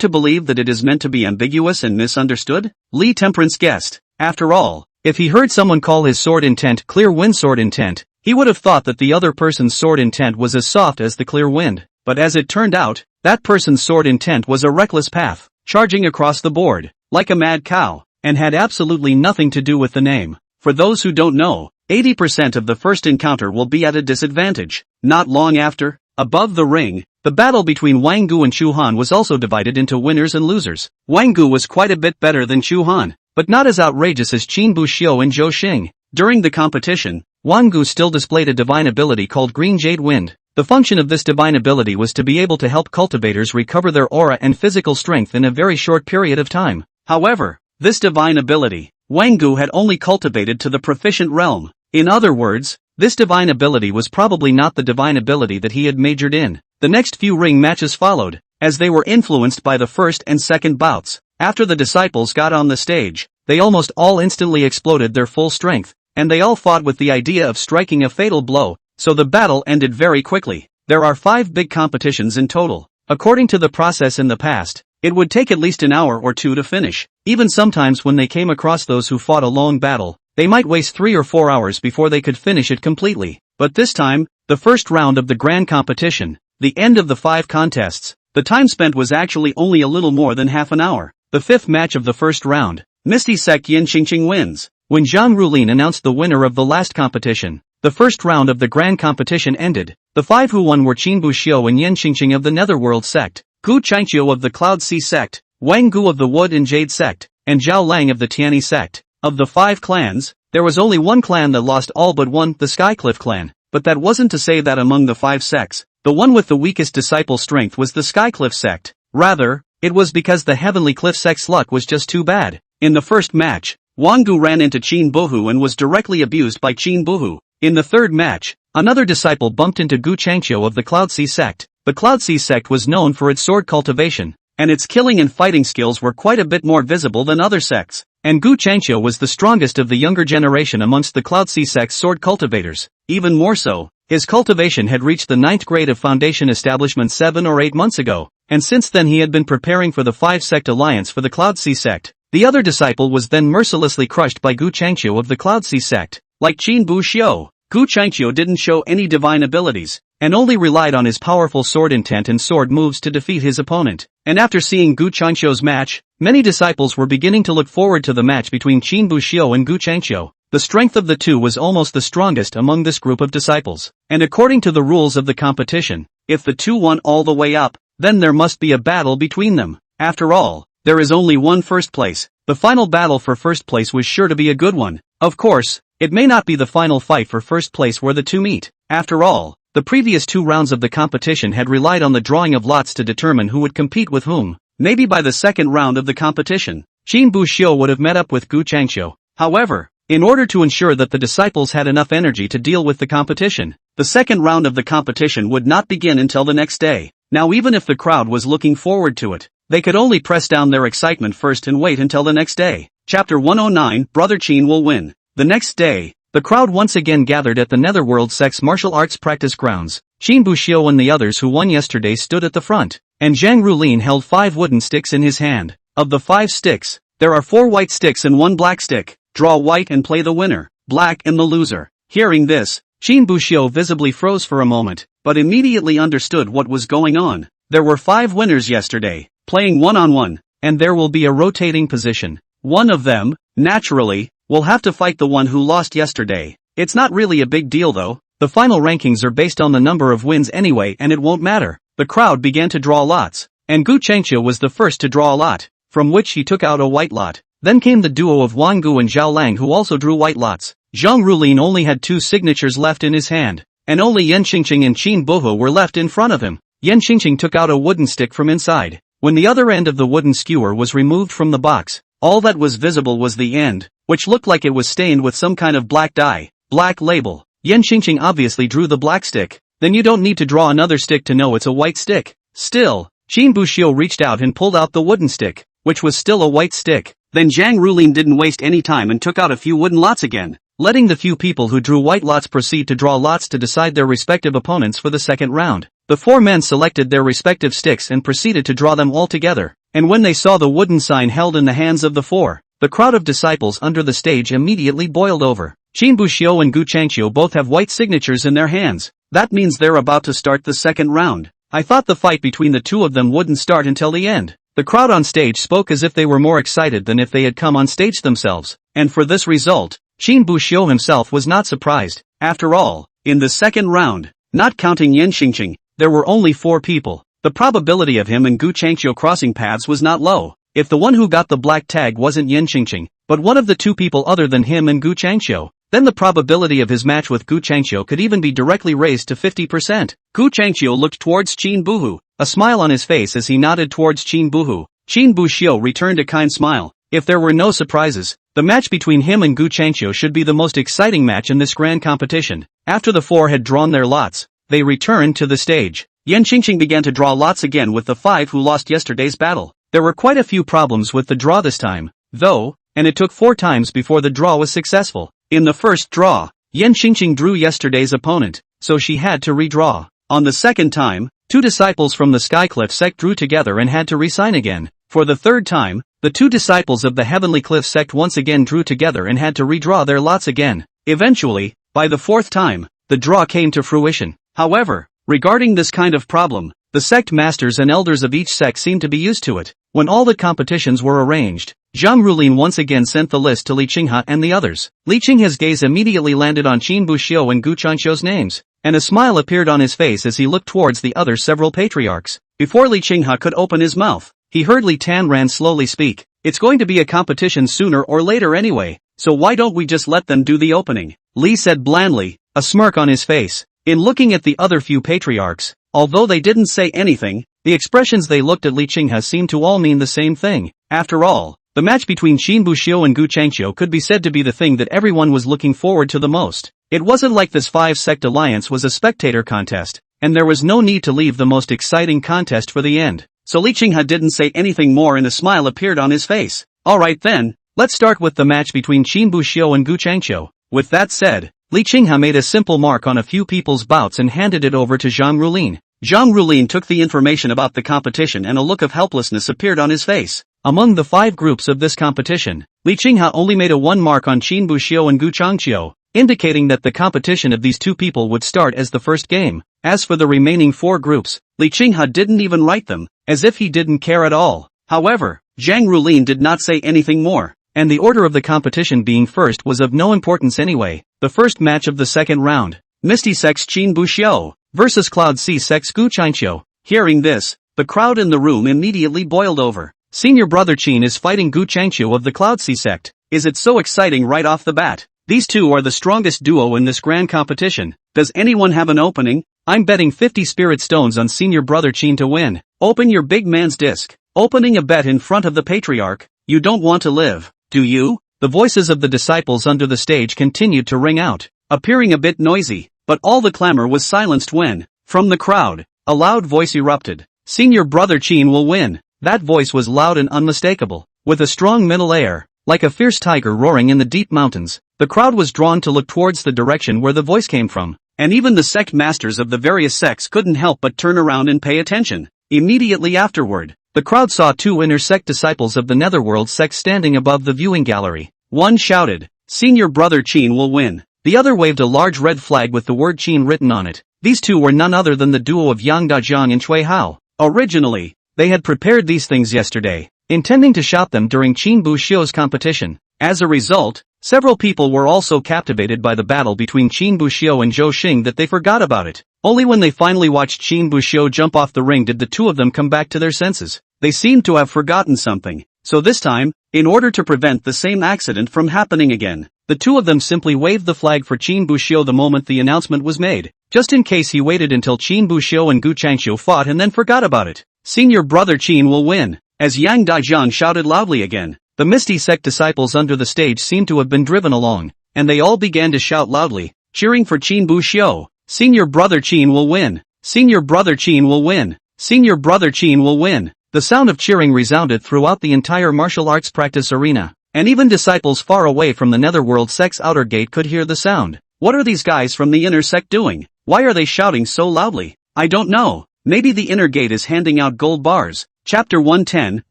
to believe that it is meant to be ambiguous and misunderstood? Li Temperance guessed. After all, if he heard someone call his sword intent clear wind sword intent, he would have thought that the other person's sword intent was as soft as the clear wind. But as it turned out, that person's sword intent was a reckless path, charging across the board, like a mad cow, and had absolutely nothing to do with the name. For those who don't know, 80% of the first encounter will be at a disadvantage. Not long after, above the ring, the battle between Wang Gu and Chu Han was also divided into winners and losers. Wang Gu was quite a bit better than Chu Han, but not as outrageous as Qin Buxiu and Zhou Xing. During the competition, Wang Gu still displayed a divine ability called Green Jade Wind. The function of this divine ability was to be able to help cultivators recover their aura and physical strength in a very short period of time. However, this divine ability, Wang Gu had only cultivated to the proficient realm. In other words, this divine ability was probably not the divine ability that he had majored in. The next few ring matches followed, as they were influenced by the first and second bouts. After the disciples got on the stage, they almost all instantly exploded their full strength, and they all fought with the idea of striking a fatal blow. so the battle ended very quickly. There are 5 big competitions in total. According to the process in the past, it would take at least an hour or 2 to finish. Even sometimes when they came across those who fought a long battle, they might waste 3 or 4 hours before they could finish it completely. But this time, the first round of the grand competition, the end of the 5 contests, the time spent was actually only a little more than half an hour. The 5th match of the first round, Misty Sect Yin Qingqing wins. When Zhang Rulin announced the winner of the last competition, the first round of the grand competition ended. The 5 who won were Qin Buxiu and Yin Qingqing of the Netherworld sect, Gu Changqiu of the Cloud Sea sect, Wang Gu of the Wood and Jade sect, and Zhao Lang of the Tianyi sect. Of the 5 clans, there was only one clan that lost all but one, the Skycliff clan. But that wasn't to say that among the 5 sects, the one with the weakest disciple strength was the Skycliff sect. Rather, it was because the Heavenly Cliff sect's luck was just too bad. In the first match, Wang Gu ran into Qin Buhu and was directly abused by Qin Buhu. In the third match, another disciple bumped into Gu Changqiu of the Cloud Sea sect. The Cloud Sea sect was known for its sword cultivation, and its killing and fighting skills were quite a bit more visible than other sects. And Gu Changqiu was the strongest of the younger generation amongst the Cloud Sea sect's sword cultivators. Even more so, his cultivation had reached the 9th grade of Foundation establishment 7 or 8 months ago, and since then he had been preparing for the 5-sect alliance for the Cloud Sea sect. The other disciple was then mercilessly crushed by Gu Changqiu of the Cloud Sea sect. Like Qin Buxiu, Gu Changqiu didn't show any divine abilities, and only relied on his powerful sword intent and sword moves to defeat his opponent. And after seeing Gu Changqiu's match, many disciples were beginning to look forward to the match between Qin Buxiu and Gu Changqiu. The strength of the two was almost the strongest among this group of disciples. And according to the rules of the competition, if the two won all the way up, then there must be a battle between them. After all, there is only one first place. The final battle for first place was sure to be a good one. Of course, it may not be the final fight for first place where the two meet. After all, the previous 2 rounds of the competition had relied on the drawing of lots to determine who would compete with whom. Maybe by the second round of the competition, Qin Buxiu would have met up with Gu Changqiu. However, in order to ensure that the disciples had enough energy to deal with the competition, the second round of the competition would not begin until the next day. Now even if the crowd was looking forward to it, they could only press down their excitement first and wait until the next day. Chapter 109, Brother Qin will win. The next day, the crowd once again gathered at the Netherworld sect's martial arts practice grounds. Qin Buxiu and the others who won yesterday stood at the front, and Zhang Rulin held 5 wooden sticks in his hand. Of the 5 sticks, there are 4 white sticks and 1 black stick. Draw white and play the winner, black and the loser. Hearing this, Qin Buxiu visibly froze for a moment, but immediately understood what was going on. There were 5 winners yesterday, playing one-on-one, and there will be a rotating position. One of them, naturally, will have to fight the one who lost yesterday. It's not really a big deal though. The final rankings are based on the number of wins anyway and it won't matter. The crowd began to draw lots, and Gu Changqiu was the first to draw a lot, from which he took out a white lot. Then came the duo of Wang Gu and Zhao Lang who also drew white lots. Zhang Rulin only had 2 signatures left in his hand, and only Yin Qingqing and Qin Buhu were left in front of him. Yin Qingqing took out a wooden stick from inside. When the other end of the wooden skewer was removed from the box, all that was visible was the end, which looked like it was stained with some kind of black dye. Black label. Yin Qingqing obviously drew the black stick. Then you don't need to draw another stick to know it's a white stick. Still, Qin Buxiu reached out and pulled out the wooden stick, which was still a white stick. Then Zhang Rulin didn't waste any time and took out a few wooden lots again, letting the few people who drew white lots proceed to draw lots to decide their respective opponents for the second round. The 4 men selected their respective sticks and proceeded to draw them all together, and when they saw the wooden sign held in the hands of the 4, the crowd of disciples under the stage immediately boiled over. Qin Buxiu and Gu Changqiu both have white signatures in their hands. That means they're about to start the second round. I thought the fight between the 2 of them wouldn't start until the end. The crowd on stage spoke as if they were more excited than if they had come on stage themselves, and for this result, Qin Buxiu himself was not surprised. After all, in the second round, not counting Yin Qingqing, there were only 4 people. The probability of him and Gu Changqiu crossing paths was not low. If the one who got the black tag wasn't Yin Qingqing, but one of the 2 people other than him and Gu Changqiu, then the probability of his match with Gu Changqiu could even be directly raised to 50%. Gu Changqiu looked towards Qin Buhu, a smile on his face as he nodded towards Qin Buhu. Qin Buxiu returned a kind smile. If there were no surprises, the match between him and Gu Changqiu should be the most exciting match in this grand competition. After the 4 had drawn their lots, they returned to the stage. Yin Qingqing began to draw lots again with the 5 who lost yesterday's battle. There were quite a few problems with the draw this time, though, and it took 4 times before the draw was successful. In the first draw, Yin Qingqing drew yesterday's opponent, so she had to redraw. On the second time, 2 disciples from the Skycliff sect drew together and had to resign again. For the third time, the 2 disciples of the Heavenly Cliff sect once again drew together and had to redraw their lots again. Eventually, by the 4th time, the draw came to fruition. However, regarding this kind of problem, the sect masters and elders of each sect seemed to be used to it. When all the competitions were arranged, Zhang Rulin once again sent the list to Li Qinghe and the others. Li Qinghe's gaze immediately landed on Qin Buxiu and Gu Changqiu's names, and a smile appeared on his face as he looked towards the other several patriarchs. Before Li Qinghe could open his mouth, he heard Li Tanran slowly speak. It's going to be a competition sooner or later anyway, so why don't we just let them do the opening? Li said blandly, a smirk on his face. In looking at the other few patriarchs, although they didn't say anything, the expressions they looked at Li Qinghe seemed to all mean the same thing. After all, the match between Qin Buxiu and Gu Changqiu could be said to be the thing that everyone was looking forward to the most. It wasn't like this 5-sect alliance was a spectator contest, and there was no need to leave the most exciting contest for the end. So Li Qinghe didn't say anything more and a smile appeared on his face. Alright then, let's start with the match between Qin Buxiu and Gu Changqiu. With that said, Li Qinghe made a simple mark on a few people's bouts and handed it over to Zhang Rulin. Zhang Rulin took the information about the competition and a look of helplessness appeared on his face. Among the 5 groups of this competition, Li Qinghe only made a 1 mark on Qin Buxiu and Gu Changqiu, indicating that the competition of these 2 people would start as the first game. As for the remaining 4 groups, Li Qinghe didn't even write them, as if he didn't care at all. However, Zhang Rulin did not say anything more, and the order of the competition being first was of no importance anyway. The first match of the second round, Misty Sects Qin Buxiu versus Cloud Sea Sects Gu Changqiu. Hearing this, the crowd in the room immediately boiled over. Senior brother Qin is fighting Gu Changqiu of the Cloud Sea sect. Is it so exciting right off the bat? These 2 are the strongest duo in this grand competition. Does anyone have an opening? I'm betting 50 spirit stones on senior brother Qin to win. Open your big man's disc. Opening a bet in front of the patriarch. You don't want to live, do you? The voices of the disciples under the stage continued to ring out, appearing a bit noisy, but all the clamor was silenced when, from the crowd, a loud voice erupted. Senior brother Qin will win. That voice was loud and unmistakable, with a strong middle air, like a fierce tiger roaring in the deep mountains. The crowd was drawn to look towards the direction where the voice came from, and even the sect masters of the various sects couldn't help but turn around and pay attention. Immediately afterward, the crowd saw 2 inner sect disciples of the Netherworld sect standing above the viewing gallery. One shouted, "Senior brother Qin will win." The other waved a large red flag with the word Qin written on it. These 2 were none other than the duo of Yang Dajiang and Cui Hao. Originally, they had prepared these things yesterday, intending to shout them during Qin Buxiu's competition. As a result, several people were also captivated by the battle between Qin Buxiu and Zhou Xing that they forgot about it. Only when they finally watched Qin Buxiu jump off the ring did the 2 of them come back to their senses. They seemed to have forgotten something, so this time, in order to prevent the same accident from happening again, the 2 of them simply waved the flag for Qin Buxiu the moment the announcement was made, just in case he waited until Qin Buxiu and Gu Changqiu fought and then forgot about it. Senior brother Qin will win. As Yang Dajiang shouted loudly again, the Misty Sect disciples under the stage seemed to have been driven along, and they all began to shout loudly, cheering for Qin Buxiu. Senior brother Qin will win. Senior brother Qin will win. Senior brother Qin will win. The sound of cheering resounded throughout the entire martial arts practice arena, and even disciples far away from the Netherworld sect's outer gate could hear the sound. What are these guys from the inner sect doing? Why are they shouting so loudly? I don't know. Maybe the inner gate is handing out gold bars. Chapter 110,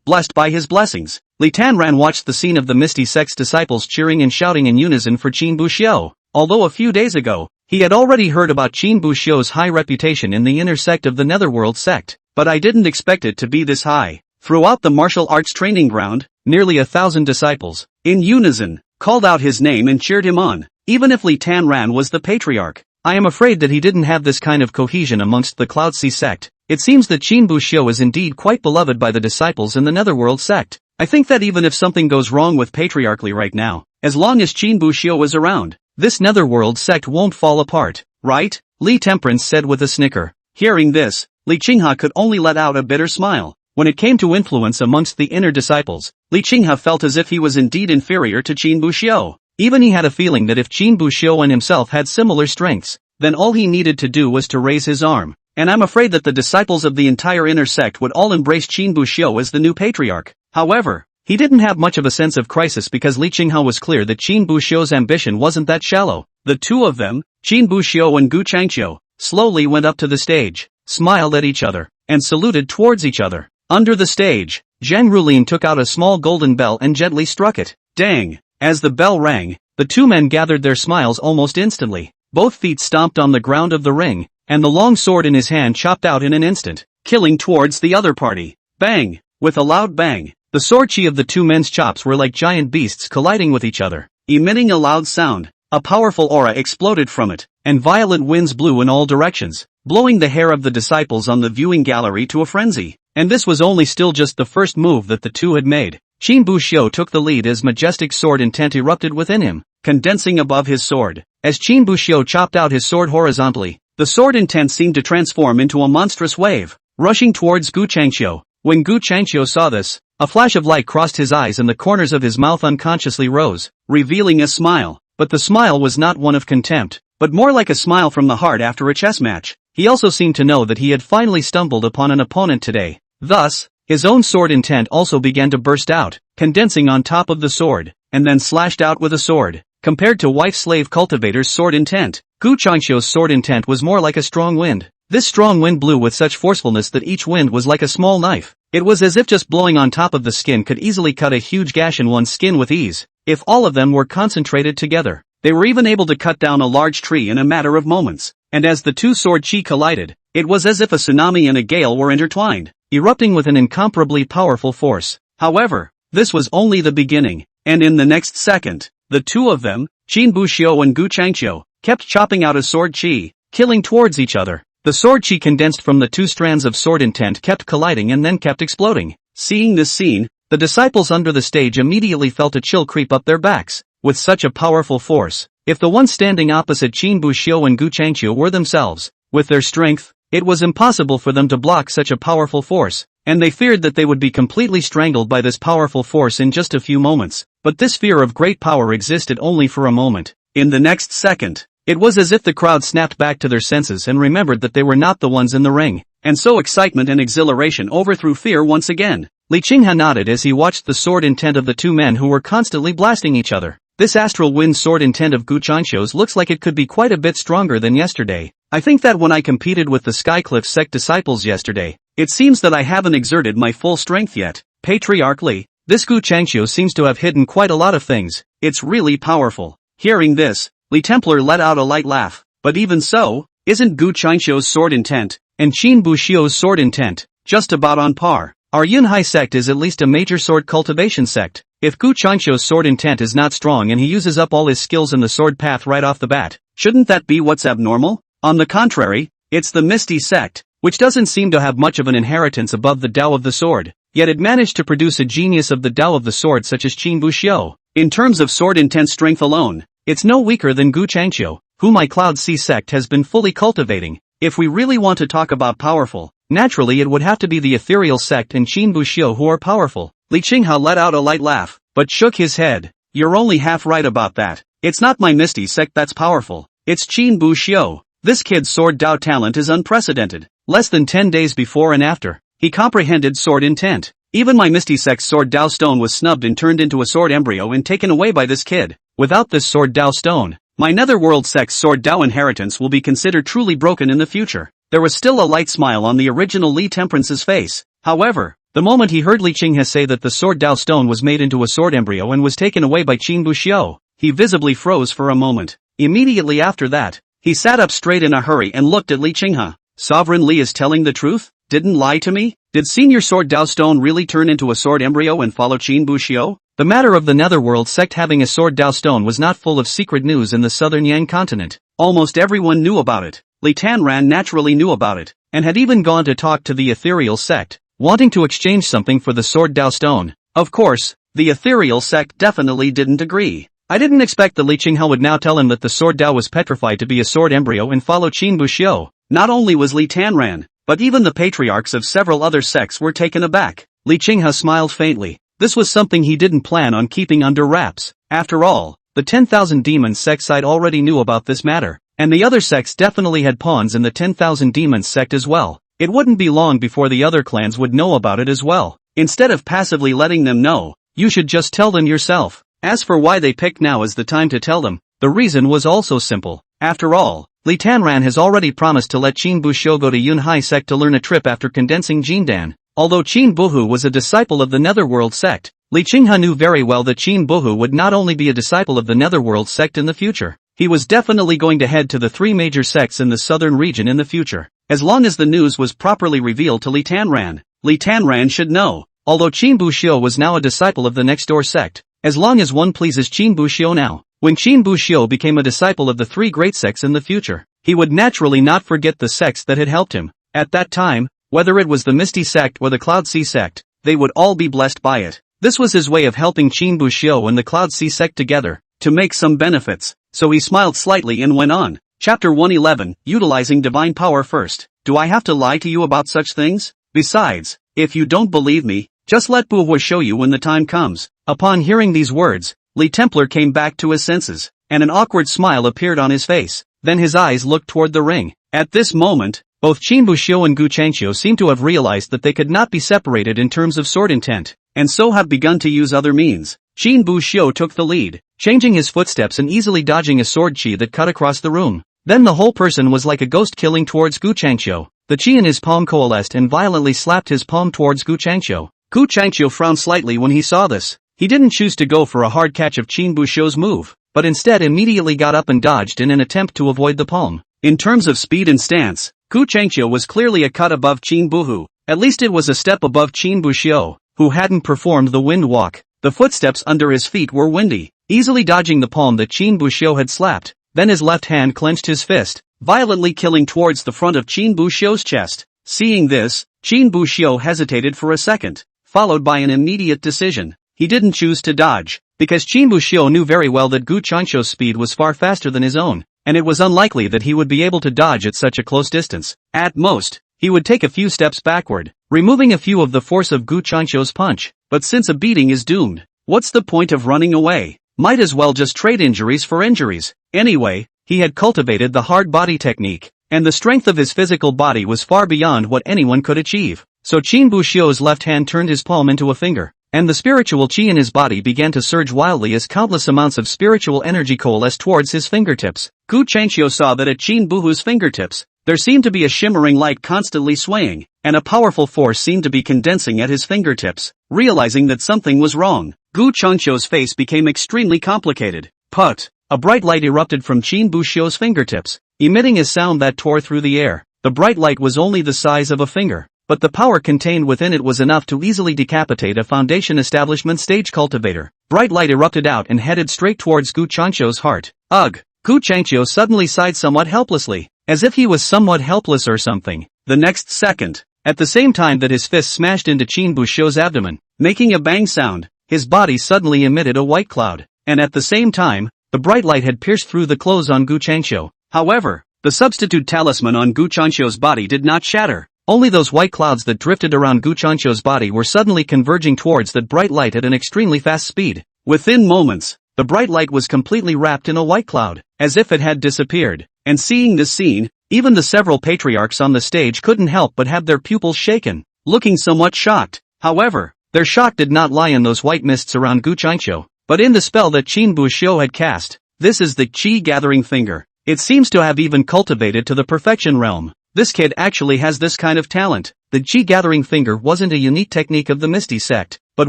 Blessed by His Blessings. Li Tanran watched the scene of the Misty Sect's disciples cheering and shouting in unison for Qin Buxiu. Although a few days ago, he had already heard about Qin Buxiu's high reputation in the inner sect of the Netherworld sect, but I didn't expect it to be this high. Throughout the martial arts training ground, nearly 1,000 disciples, in unison, called out his name and cheered him on. Even if Li Tanran was the patriarch, I am afraid that he didn't have this kind of cohesion amongst the Cloud Sea sect. It seems that Qin Buxiu is indeed quite beloved by the disciples in the Netherworld sect. I think that even if something goes wrong with patriarchy right now, as long as Qin Buxiu is around, this Netherworld sect won't fall apart, right? Li Temperance said with a snicker. Hearing this, Li Qinghe could only let out a bitter smile. When it came to influence amongst the inner disciples, Li Qinghe felt as if he was indeed inferior to Qin Buxiu. Even he had a feeling that if Qin Buxiu and himself had similar strengths, then all he needed to do was to raise his arm. And I'm afraid that the disciples of the entire inner sect would all embrace Qin Buxiu as the new patriarch. However, he didn't have much of a sense of crisis because Li Qinghe was clear that Qin Buxiu's ambition wasn't that shallow. The 2 of them, Qin Buxiu and Gu Changqiu slowly went up to the stage, smiled at each other, and saluted towards each other. Under the stage, Zhang Rulin took out a small golden bell and gently struck it. Dang! As the bell rang, the two men gathered their smiles almost instantly. Both feet stomped on the ground of the ring, and the long sword in his hand chopped out in an instant, killing towards the other party. Bang! With a loud bang, the sword chi of the two men's chops were like giant beasts colliding with each other. Emitting a loud sound, a powerful aura exploded from it, and violent winds blew in all directions, blowing the hair of the disciples on the viewing gallery to a frenzy. And this was only still just the first move that the two had made. Qin Buxiu took the lead as majestic sword intent erupted within him, condensing above his sword. As Qin Buxiu chopped out his sword horizontally, the sword intent seemed to transform into a monstrous wave, rushing towards Gu Changqiu. When Gu Changqiu saw this, a flash of light crossed his eyes and the corners of his mouth unconsciously rose, revealing a smile. But the smile was not one of contempt, but more like a smile from the heart after a chess match. He also seemed to know that he had finally stumbled upon an opponent today. Thus, his own sword intent also began to burst out, condensing on top of the sword, and then slashed out with a sword. Compared to wife-slave cultivator's sword intent, Gu Changqiu's sword intent was more like a strong wind. This strong wind blew with such forcefulness that each wind was like a small knife. It was as if just blowing on top of the skin could easily cut a huge gash in one's skin with ease, if all of them were concentrated together. They were even able to cut down a large tree in a matter of moments, and as the two sword chi collided, it was as if a tsunami and a gale were intertwined, erupting with an incomparably powerful force. However, this was only the beginning, and in the next second, the two of them, Qin Buxiu and Gu Changqiu, kept chopping out a sword chi, killing towards each other. The sword chi condensed from the two strands of sword intent kept colliding and then kept exploding. Seeing this scene, the disciples under the stage immediately felt a chill creep up their backs. With such a powerful force, if the ones standing opposite Qin Buxiu and Gu Changqiu were themselves, with their strength, it was impossible for them to block such a powerful force, and they feared that they would be completely strangled by this powerful force in just a few moments. But this fear of great power existed only for a moment. In the next second, it was as if the crowd snapped back to their senses and remembered that they were not the ones in the ring, and so excitement and exhilaration overthrew fear once again. Li Qinghe nodded as he watched the sword intent of the two men who were constantly blasting each other. This astral wind sword intent of Gu Changqiu's looks like it could be quite a bit stronger than yesterday. I think that when I competed with the Skycliff sect disciples yesterday, it seems that I haven't exerted my full strength yet. Patriarch Li, this Gu Changqiu seems to have hidden quite a lot of things. It's really powerful. Hearing this, Li Templar let out a light laugh. But even so, isn't Gu Changqiu's sword intent, and Qin Buxiu's sword intent, just about on par? Our Yunhai sect is at least a major sword cultivation sect. If Gu Changqiu's sword intent is not strong and he uses up all his skills in the sword path right off the bat, shouldn't that be what's abnormal? On the contrary, it's the Misty sect, which doesn't seem to have much of an inheritance above the Tao of the sword, yet it managed to produce a genius of the Tao of the sword such as Qin Buxiu. In terms of sword intent strength alone, it's no weaker than Gu Changqiu, whom my Cloud Sea sect has been fully cultivating. If we really want to talk about powerful, naturally it would have to be the Ethereal sect and Qin Buxiu who are powerful. Li Qinghe let out a light laugh, but shook his head. You're only half right about that. It's not my Misty sect that's powerful, it's Qin Buxiu. This kid's sword Dao talent is unprecedented. Less than 10 days before and after, he comprehended sword intent. Even my Misty sect's sword Dao stone was snubbed and turned into a sword embryo and taken away by this kid. Without this sword Dao stone, my Netherworld sect's sword Dao inheritance will be considered truly broken in the future. There was still a light smile on the original Li Temperance's face. However, the moment he heard Li Qinghe say that the sword Dao stone was made into a sword embryo and was taken away by Qin Buxiu, he visibly froze for a moment. Immediately after that, he sat up straight in a hurry and looked at Li Qinghe. Sovereign Li is telling the truth? Didn't lie to me? Did Senior Sword Dao Stone really turn into a sword embryo and follow Qin Buxiu? The matter of the Netherworld sect having a sword Dao stone was not full of secret news in the southern Yang continent. Almost everyone knew about it. Li Tanran naturally knew about it, and had even gone to talk to the Ethereal sect, wanting to exchange something for the sword Dao stone. Of course, the Ethereal sect definitely didn't agree. I didn't expect that Li Qinghe would now tell him that the sword Dao was petrified to be a sword embryo and follow Qin Buxiu. Not only was Li Tanran, but even the patriarchs of several other sects were taken aback. Li Qinghe smiled faintly. This was something he didn't plan on keeping under wraps. After all, the 10,000 Demons sect side already knew about this matter, and the other sects definitely had pawns in the 10,000 Demons sect as well. It wouldn't be long before the other clans would know about it as well. Instead of passively letting them know, you should just tell them yourself. As for why they picked now as the time to tell them, the reason was also simple. After all, Li Tanran has already promised to let Qin Buxiu go to Yunhai sect to learn a trip after condensing Jindan. Although Qin Buhu was a disciple of the Netherworld sect, Li Qinghe knew very well that Qin Buhu would not only be a disciple of the Netherworld sect in the future, he was definitely going to head to the 3 major sects in the southern region in the future. As long as the news was properly revealed to Li Tanran should know. Although Qin Buxiu was now a disciple of the next door sect, as long as one pleases Qin Buxiu now, when Qin Buxiu became a disciple of the 3 great sects in the future, he would naturally not forget the sects that had helped him. At that time, whether it was the Misty sect or the Cloud Sea sect, they would all be blessed by it. This was his way of helping Qin Buxiu and the Cloud Sea sect together, to make some benefits, so he smiled slightly and went on. Chapter 111, Utilizing Divine Power First. Do I have to lie to you about such things? Besides, if you don't believe me, just let Buhua show you when the time comes. Upon hearing these words, Li Templar came back to his senses, and an awkward smile appeared on his face. Then his eyes looked toward the ring. At this moment, both Qin Buxiu and Gu Changqiu seemed to have realized that they could not be separated in terms of sword intent, and so have begun to use other means. Qin Buxiu took the lead, changing his footsteps and easily dodging a sword chi that cut across the room. Then the whole person was like a ghost killing towards Gu Changqiu. The chi in his palm coalesced and violently slapped his palm towards Gu Changqiu. Gu Changqiu frowned slightly when he saw this. He didn't choose to go for a hard catch of Qin Buxiu's move, but instead immediately got up and dodged in an attempt to avoid the palm. In terms of speed and stance, Gu Changqiu was clearly a cut above Qin Buhu. At least it was a step above Qin Buxiu, who hadn't performed the wind walk. The footsteps under his feet were windy, easily dodging the palm that Qin Buxiu had slapped. Then his left hand clenched his fist, violently killing towards the front of Qin Buxiu's chest. Seeing this, Qin Buxiu hesitated for a second, followed by an immediate decision. He didn't choose to dodge, because Qin Buxiu knew very well that Gu Changqiu's speed was far faster than his own, and it was unlikely that he would be able to dodge at such a close distance. At most, he would take a few steps backward, removing a few of the force of Gu Changqiu's punch. But since a beating is doomed, what's the point of running away? Might as well just trade injuries for injuries. Anyway, he had cultivated the hard body technique, and the strength of his physical body was far beyond what anyone could achieve. So Qin Buxiu's left hand turned his palm into a finger, and the spiritual chi in his body began to surge wildly as countless amounts of spiritual energy coalesced towards his fingertips. Gu Changqiu saw that at Qin Buhu's fingertips, there seemed to be a shimmering light constantly swaying, and a powerful force seemed to be condensing at his fingertips. Realizing that something was wrong, Gu Changqiu's face became extremely complicated. Put! A bright light erupted from Qin Buxiu's fingertips, emitting a sound that tore through the air. The bright light was only the size of a finger, but the power contained within it was enough to easily decapitate a foundation establishment stage cultivator. Bright light erupted out and headed straight towards Gu Changqiu's heart. Ugh! Gu Changqiu suddenly sighed somewhat helplessly, as if he was somewhat helpless or something. The next second, at the same time that his fist smashed into Qin Buxiu's abdomen, making a bang sound, his body suddenly emitted a white cloud, and at the same time, the bright light had pierced through the clothes on Gu Changqiu. However, the substitute talisman on Gu Changqiu's body did not shatter. Only those white clouds that drifted around Gu Changqiu's body were suddenly converging towards that bright light at an extremely fast speed. Within moments, the bright light was completely wrapped in a white cloud, as if it had disappeared. And seeing this scene, even the several patriarchs on the stage couldn't help but have their pupils shaken, looking somewhat shocked. However, their shock did not lie in those white mists around Gu Changqiu, but in the spell that Qin Buxiu had cast. This is the Qi Gathering Finger. It seems to have even cultivated to the perfection realm. This kid actually has this kind of talent. The Qi Gathering Finger wasn't a unique technique of the Misty sect, but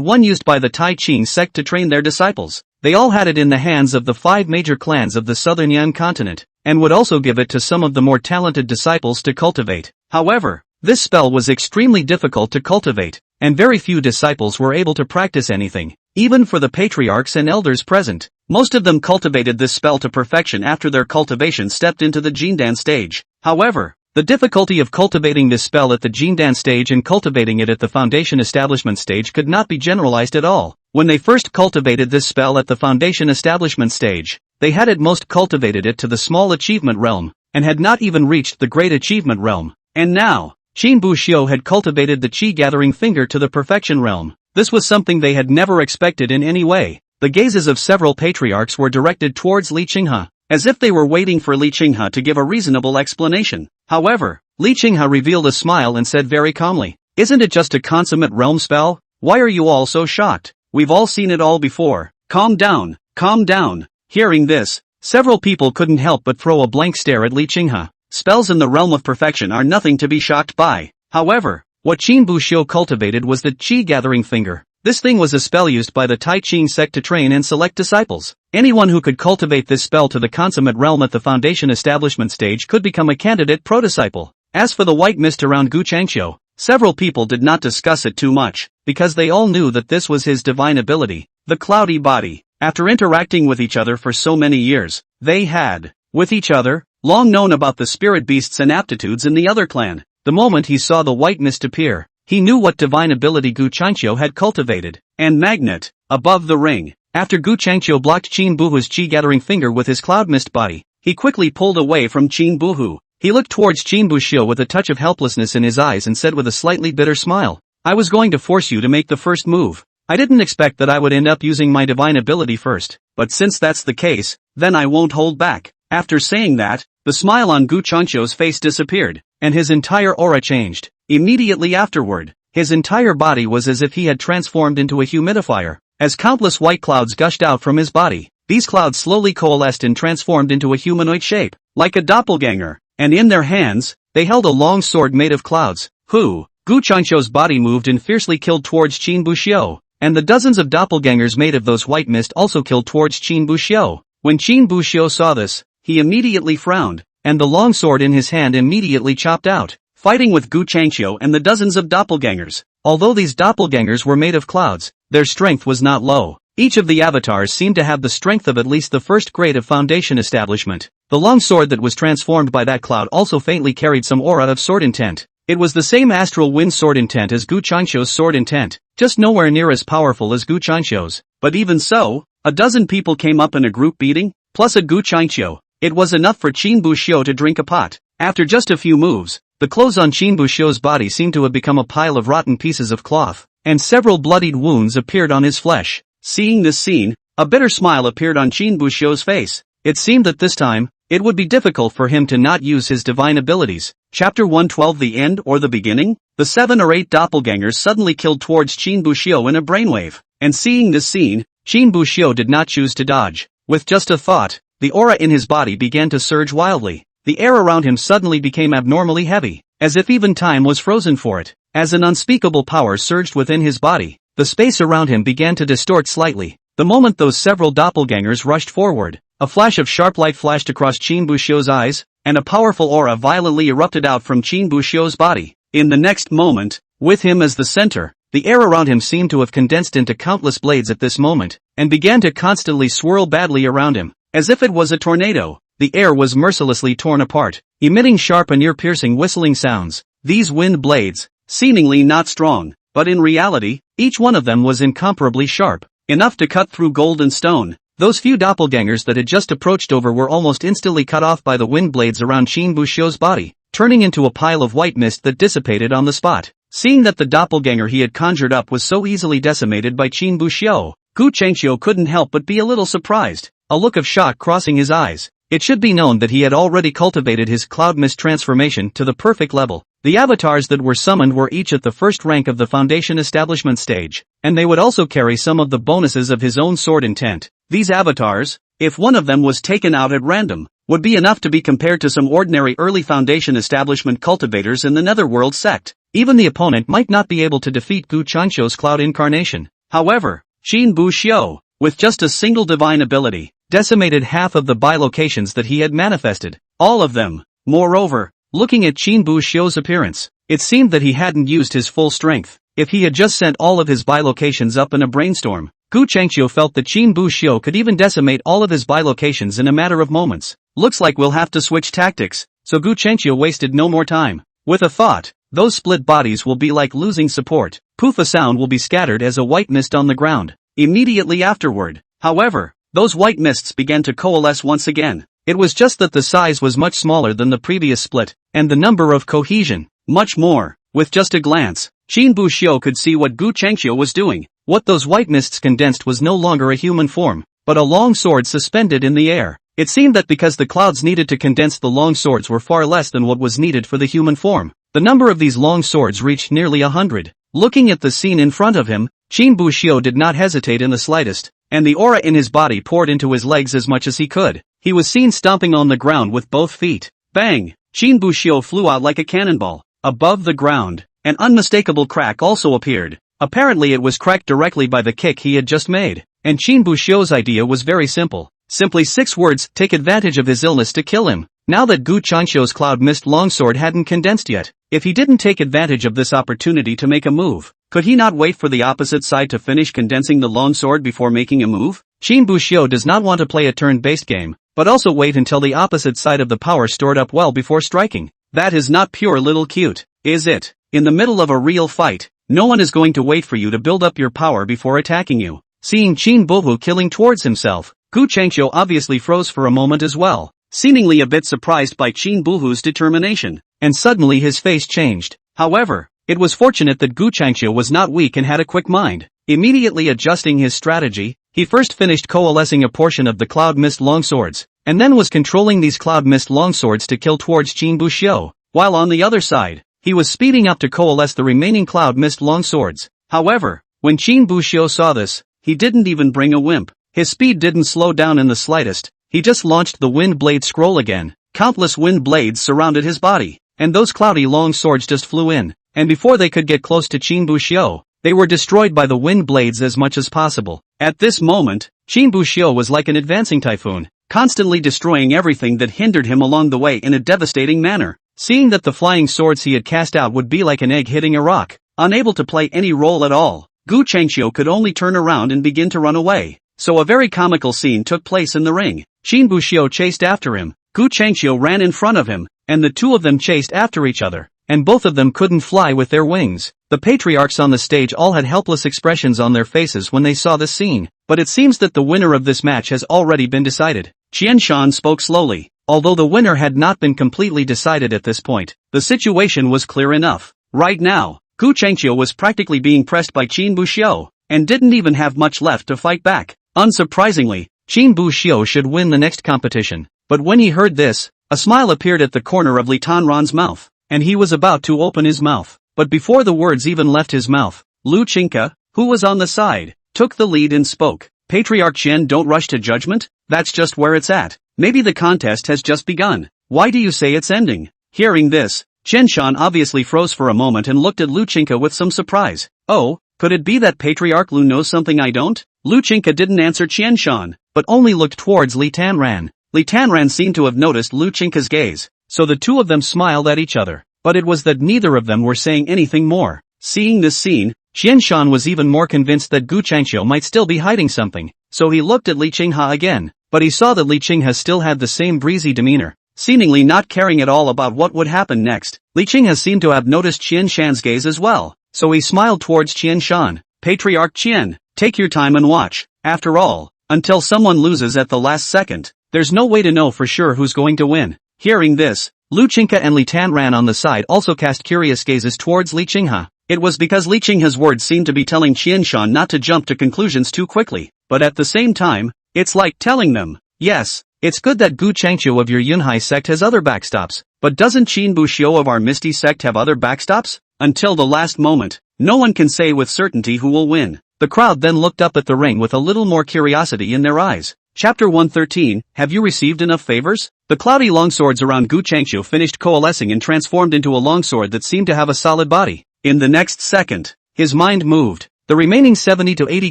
one used by the Tai Qing sect to train their disciples. They all had it in the hands of the 5 major clans of the southern Yan continent, and would also give it to some of the more talented disciples to cultivate. However, this spell was extremely difficult to cultivate, and very few disciples were able to practice anything, even for the patriarchs and elders present. Most of them cultivated this spell to perfection after their cultivation stepped into the Jindan stage. However, the difficulty of cultivating this spell at the Jindan stage and cultivating it at the Foundation Establishment stage could not be generalized at all. When they first cultivated this spell at the Foundation Establishment stage, they had at most cultivated it to the small achievement realm, and had not even reached the great achievement realm. And now, Qin Buxiu had cultivated the Qi Gathering Finger to the perfection realm. This was something they had never expected in any way. The gazes of several patriarchs were directed towards Li Qinghe, as if they were waiting for Li Qinghe to give a reasonable explanation. However, Li Qinghe revealed a smile and said very calmly, "Isn't it just a consummate realm spell? Why are you all so shocked? We've all seen it all before. Calm down, calm down." Hearing this, Several people couldn't help but throw a blank stare at Li Qinghe. Spells in the realm of perfection are nothing to be shocked by. However, what Qin Buxiu cultivated was the Qi Gathering Finger. This thing was a spell used by the Tai Qing sect to train and select disciples. Anyone who could cultivate this spell to the consummate realm at the foundation establishment stage could become a candidate pro-disciple. As for the white mist around Gu Changqiu, several people did not discuss it too much, because they all knew that this was his divine ability, the cloudy body. After interacting with each other for so many years, they had, with each other, long known about the spirit beasts and aptitudes in the other clan. The moment he saw the white mist appear, he knew what divine ability Gu Changqiu had cultivated. And magnet, above the ring. After Gu Changqiu blocked Qin Buhu's Qi Gathering Finger with his cloud mist body, he quickly pulled away from Qin Buhu. He looked towards Qin Buxiu with a touch of helplessness in his eyes and said with a slightly bitter smile, "I was going to force you to make the first move. I didn't expect that I would end up using my divine ability first, but since that's the case, then I won't hold back." After saying that, the smile on Gu Changqiu's face disappeared, and his entire aura changed. Immediately afterward, his entire body was as if he had transformed into a humidifier. As countless white clouds gushed out from his body, these clouds slowly coalesced and transformed into a humanoid shape, like a doppelganger, and in their hands, they held a long sword made of clouds. Gu Changqiu's body moved and fiercely killed towards Qin Buxiu, and the dozens of doppelgangers made of those white mist also killed towards Qin Buxiu. When Qin Buxiu saw this, he immediately frowned, and the long sword in his hand immediately chopped out, fighting with Gu Changqiu and the dozens of doppelgangers. Although these doppelgangers were made of clouds, their strength was not low. Each of the avatars seemed to have the strength of at least the first grade of foundation establishment. The long sword that was transformed by that cloud also faintly carried some aura of sword intent. It was the same astral wind sword intent as Gu Changqiu's sword intent, just nowhere near as powerful as Gu Changqiu's. But even so, a dozen people came up in a group beating, plus a Gu Changqiu. It was enough for Qin Buxiu to drink a pot. After just a few moves, the clothes on Qin Buxiu's body seemed to have become a pile of rotten pieces of cloth, and several bloodied wounds appeared on his flesh. Seeing this scene, a bitter smile appeared on Qin Buxiu's face. It seemed that this time, it would be difficult for him to not use his divine abilities. Chapter 112 The End or the Beginning? The 7 or 8 doppelgangers suddenly killed towards Qin Buxiu in a brainwave, and seeing this scene, Qin Buxiu did not choose to dodge. With just a thought, the aura in his body began to surge wildly. The air around him suddenly became abnormally heavy, as if even time was frozen for it. As an unspeakable power surged within his body, the space around him began to distort slightly. The moment those several doppelgangers rushed forward, a flash of sharp light flashed across Qin Buxiu's eyes, and a powerful aura violently erupted out from Qin Buxiu's body. In the next moment, with him as the center, the air around him seemed to have condensed into countless blades at this moment, and began to constantly swirl badly around him, as if it was a tornado. The air was mercilessly torn apart, emitting sharp and ear-piercing whistling sounds. These wind blades, seemingly not strong, but in reality, each one of them was incomparably sharp, enough to cut through gold and stone. Those few doppelgangers that had just approached over were almost instantly cut off by the wind blades around Qin Buxiu's body, turning into a pile of white mist that dissipated on the spot. Seeing that the doppelganger he had conjured up was so easily decimated by Qin Buxiu, Gu Changqiu couldn't help but be a little surprised, a look of shock crossing his eyes. It should be known that he had already cultivated his cloud mist transformation to the perfect level. The avatars that were summoned were each at the first rank of the foundation establishment stage, and they would also carry some of the bonuses of his own sword intent. These avatars, if one of them was taken out at random, would be enough to be compared to some ordinary early foundation establishment cultivators in the Netherworld sect. Even the opponent might not be able to defeat Gu Changqiu's cloud incarnation. However, Qin Buxiu, with just a single divine ability, decimated half of the bilocations that he had manifested. All of them. Moreover, looking at Qin Buxiu's appearance, it seemed that he hadn't used his full strength. If he had just sent all of his bilocations up in a brainstorm, Gu Changqiu felt that Qin Buxiu could even decimate all of his bilocations in a matter of moments. Looks like we'll have to switch tactics, so Gu Changqiu wasted no more time. With a thought, those split bodies will be like losing support. Poof, a sound will be scattered as a white mist on the ground. Immediately afterward, however, those white mists began to coalesce once again. It was just that the size was much smaller than the previous split, and the number of cohesion, much more. With just a glance, Qin Buxiu could see what Gu Changqiu was doing. What those white mists condensed was no longer a human form, but a long sword suspended in the air. It seemed that because the clouds needed to condense the long swords were far less than what was needed for the human form, the number of these long swords reached nearly 100. Looking at the scene in front of him, Qin Buxiu did not hesitate in the slightest, and the aura in his body poured into his legs as much as he could. he was seen stomping on the ground with both feet. Bang! Qin Buxiu flew out like a cannonball. Above the ground, an unmistakable crack also appeared. Apparently it was cracked directly by the kick he had just made. And Qin Buxiu's idea was very simple. Simply 6 words: take advantage of his illness to kill him. Now that Gu Changqiu's cloud mist longsword hadn't condensed yet, if he didn't take advantage of this opportunity to make a move, could he not wait for the opposite side to finish condensing the longsword before making a move? Qin Buxiu does not want to play a turn-based game, but also wait until the opposite side of the power stored up well before striking. That is not pure little cute, is it? In the middle of a real fight, no one is going to wait for you to build up your power before attacking you. Seeing Qin Buhu killing towards himself, Gu Changqiu obviously froze for a moment as well, seemingly a bit surprised by Qin Buhu's determination, and suddenly his face changed. However, it was fortunate that Gu Changqiu was not weak and had a quick mind. Immediately adjusting his strategy, he first finished coalescing a portion of the cloud mist longswords, and then was controlling these cloud mist longswords to kill towards Qin Buxiu, while on the other side, he was speeding up to coalesce the remaining cloud mist longswords. However, when Qin Buxiu saw this, he didn't even bring a wimp. His speed didn't slow down in the slightest. He just launched the wind blade scroll again. Countless wind blades surrounded his body, and those cloudy long swords just flew in, and before they could get close to Qin Buxiu, they were destroyed by the wind blades as much as possible. At this moment, Qin Buxiu was like an advancing typhoon, constantly destroying everything that hindered him along the way in a devastating manner. Seeing that the flying swords he had cast out would be like an egg hitting a rock, unable to play any role at all, Gu Changqiu could only turn around and begin to run away. So a very comical scene took place in the ring. Qin Buxiu chased after him, Gu Changqiu ran in front of him, and the two of them chased after each other, and both of them couldn't fly with their wings. The patriarchs on the stage all had helpless expressions on their faces when they saw this scene, but it seems that the winner of this match has already been decided. Qian Shan spoke slowly. Although the winner had not been completely decided at this point, the situation was clear enough. Right now, Gu Changqiu was practically being pressed by Qin Buxiu, and didn't even have much left to fight back. Unsurprisingly, Qin Buxiu should win the next competition. But when he heard this, a smile appeared at the corner of Li Tanran's mouth, and he was about to open his mouth. But before the words even left his mouth, Lu Qingke, who was on the side, took the lead and spoke. Patriarch Qian, don't rush to judgment, that's just where it's at. Maybe the contest has just begun. Why do you say it's ending? Hearing this, Qian Shan obviously froze for a moment and looked at Lu Qingke with some surprise. Oh, could it be that Patriarch Lu knows something I don't? Lu Qingke didn't answer Qian Shan, but only looked towards Li Tanran. Li Tanran seemed to have noticed Lu Qingke's gaze, so the two of them smiled at each other, but it was that neither of them were saying anything more. Seeing this scene, Qian Shan was even more convinced that Gu Changqiu might still be hiding something, so he looked at Li Qinghe again, but he saw that Li Qinghe still had the same breezy demeanor, seemingly not caring at all about what would happen next. Li Qinghe seemed to have noticed Qian Shan's gaze as well, so he smiled towards Qian Shan. Patriarch Qian, take your time and watch. After all, until someone loses at the last second, there's no way to know for sure who's going to win. Hearing this, Lu Qingke and Li Tanran on the side also cast curious gazes towards Li Qinghe. It was because Li Qinghe's words seemed to be telling Qian Shan not to jump to conclusions too quickly, but at the same time, it's like telling them, yes, it's good that Gu Changqiu of your Yunhai sect has other backstops, but doesn't Qin Buxiu of our Misty sect have other backstops? Until the last moment, no one can say with certainty who will win. The crowd then looked up at the ring with a little more curiosity in their eyes. Chapter 113, have you received enough favors? The cloudy longswords around Gu Changqiu finished coalescing and transformed into a longsword that seemed to have a solid body. In the next second, his mind moved. The remaining 70 to 80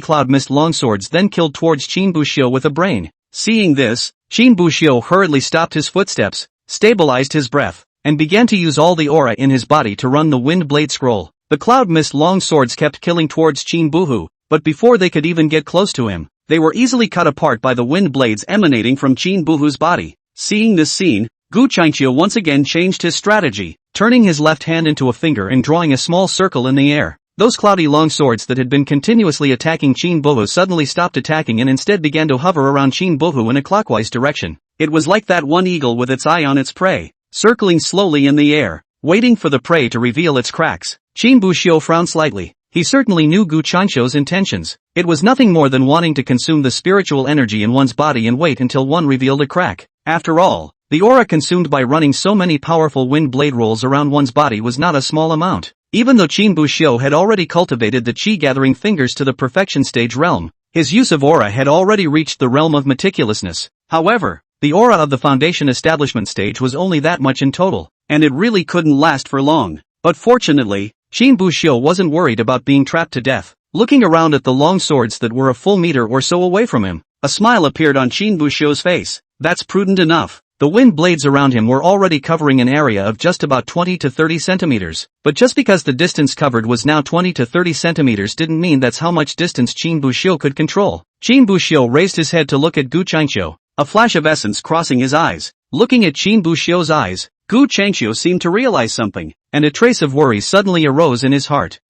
cloud mist longswords then killed towards Qin Buxiu with a brain. Seeing this, Qin Buxiu hurriedly stopped his footsteps, stabilized his breath, and began to use all the aura in his body to run the wind blade scroll. The cloud mist longswords kept killing towards Qin Buhu, but before they could even get close to him, they were easily cut apart by the wind blades emanating from Qin Buhu's body. Seeing this scene, Gu Changqiu once again changed his strategy, turning his left hand into a finger and drawing a small circle in the air. Those cloudy long swords that had been continuously attacking Qin Buhu suddenly stopped attacking and instead began to hover around Qin Buhu in a clockwise direction. It was like that one eagle with its eye on its prey, circling slowly in the air, waiting for the prey to reveal its cracks. Qin Buxiu frowned slightly. He certainly knew Gu Changqiu's intentions. It was nothing more than wanting to consume the spiritual energy in one's body and wait until one revealed a crack. After all, the aura consumed by running so many powerful wind blade rolls around one's body was not a small amount. Even though Qin Buxiu had already cultivated the qi-gathering fingers to the perfection stage realm, his use of aura had already reached the realm of meticulousness. However, the aura of the foundation establishment stage was only that much in total, and it really couldn't last for long. But fortunately, Qin Buxiu wasn't worried about being trapped to death. Looking around at the long swords that were a full meter or so away from him, a smile appeared on Qin Buxiu's face. That's prudent enough. The wind blades around him were already covering an area of just about 20 to 30 centimeters, but just because the distance covered was now 20 to 30 centimeters didn't mean that's how much distance Qin Buxiu could control. Qin Buxiu raised his head to look at Gu Changqiu, a flash of essence crossing his eyes. Looking at Qin Buxiu's eyes, Gu Changqiu seemed to realize something, and a trace of worry suddenly arose in his heart.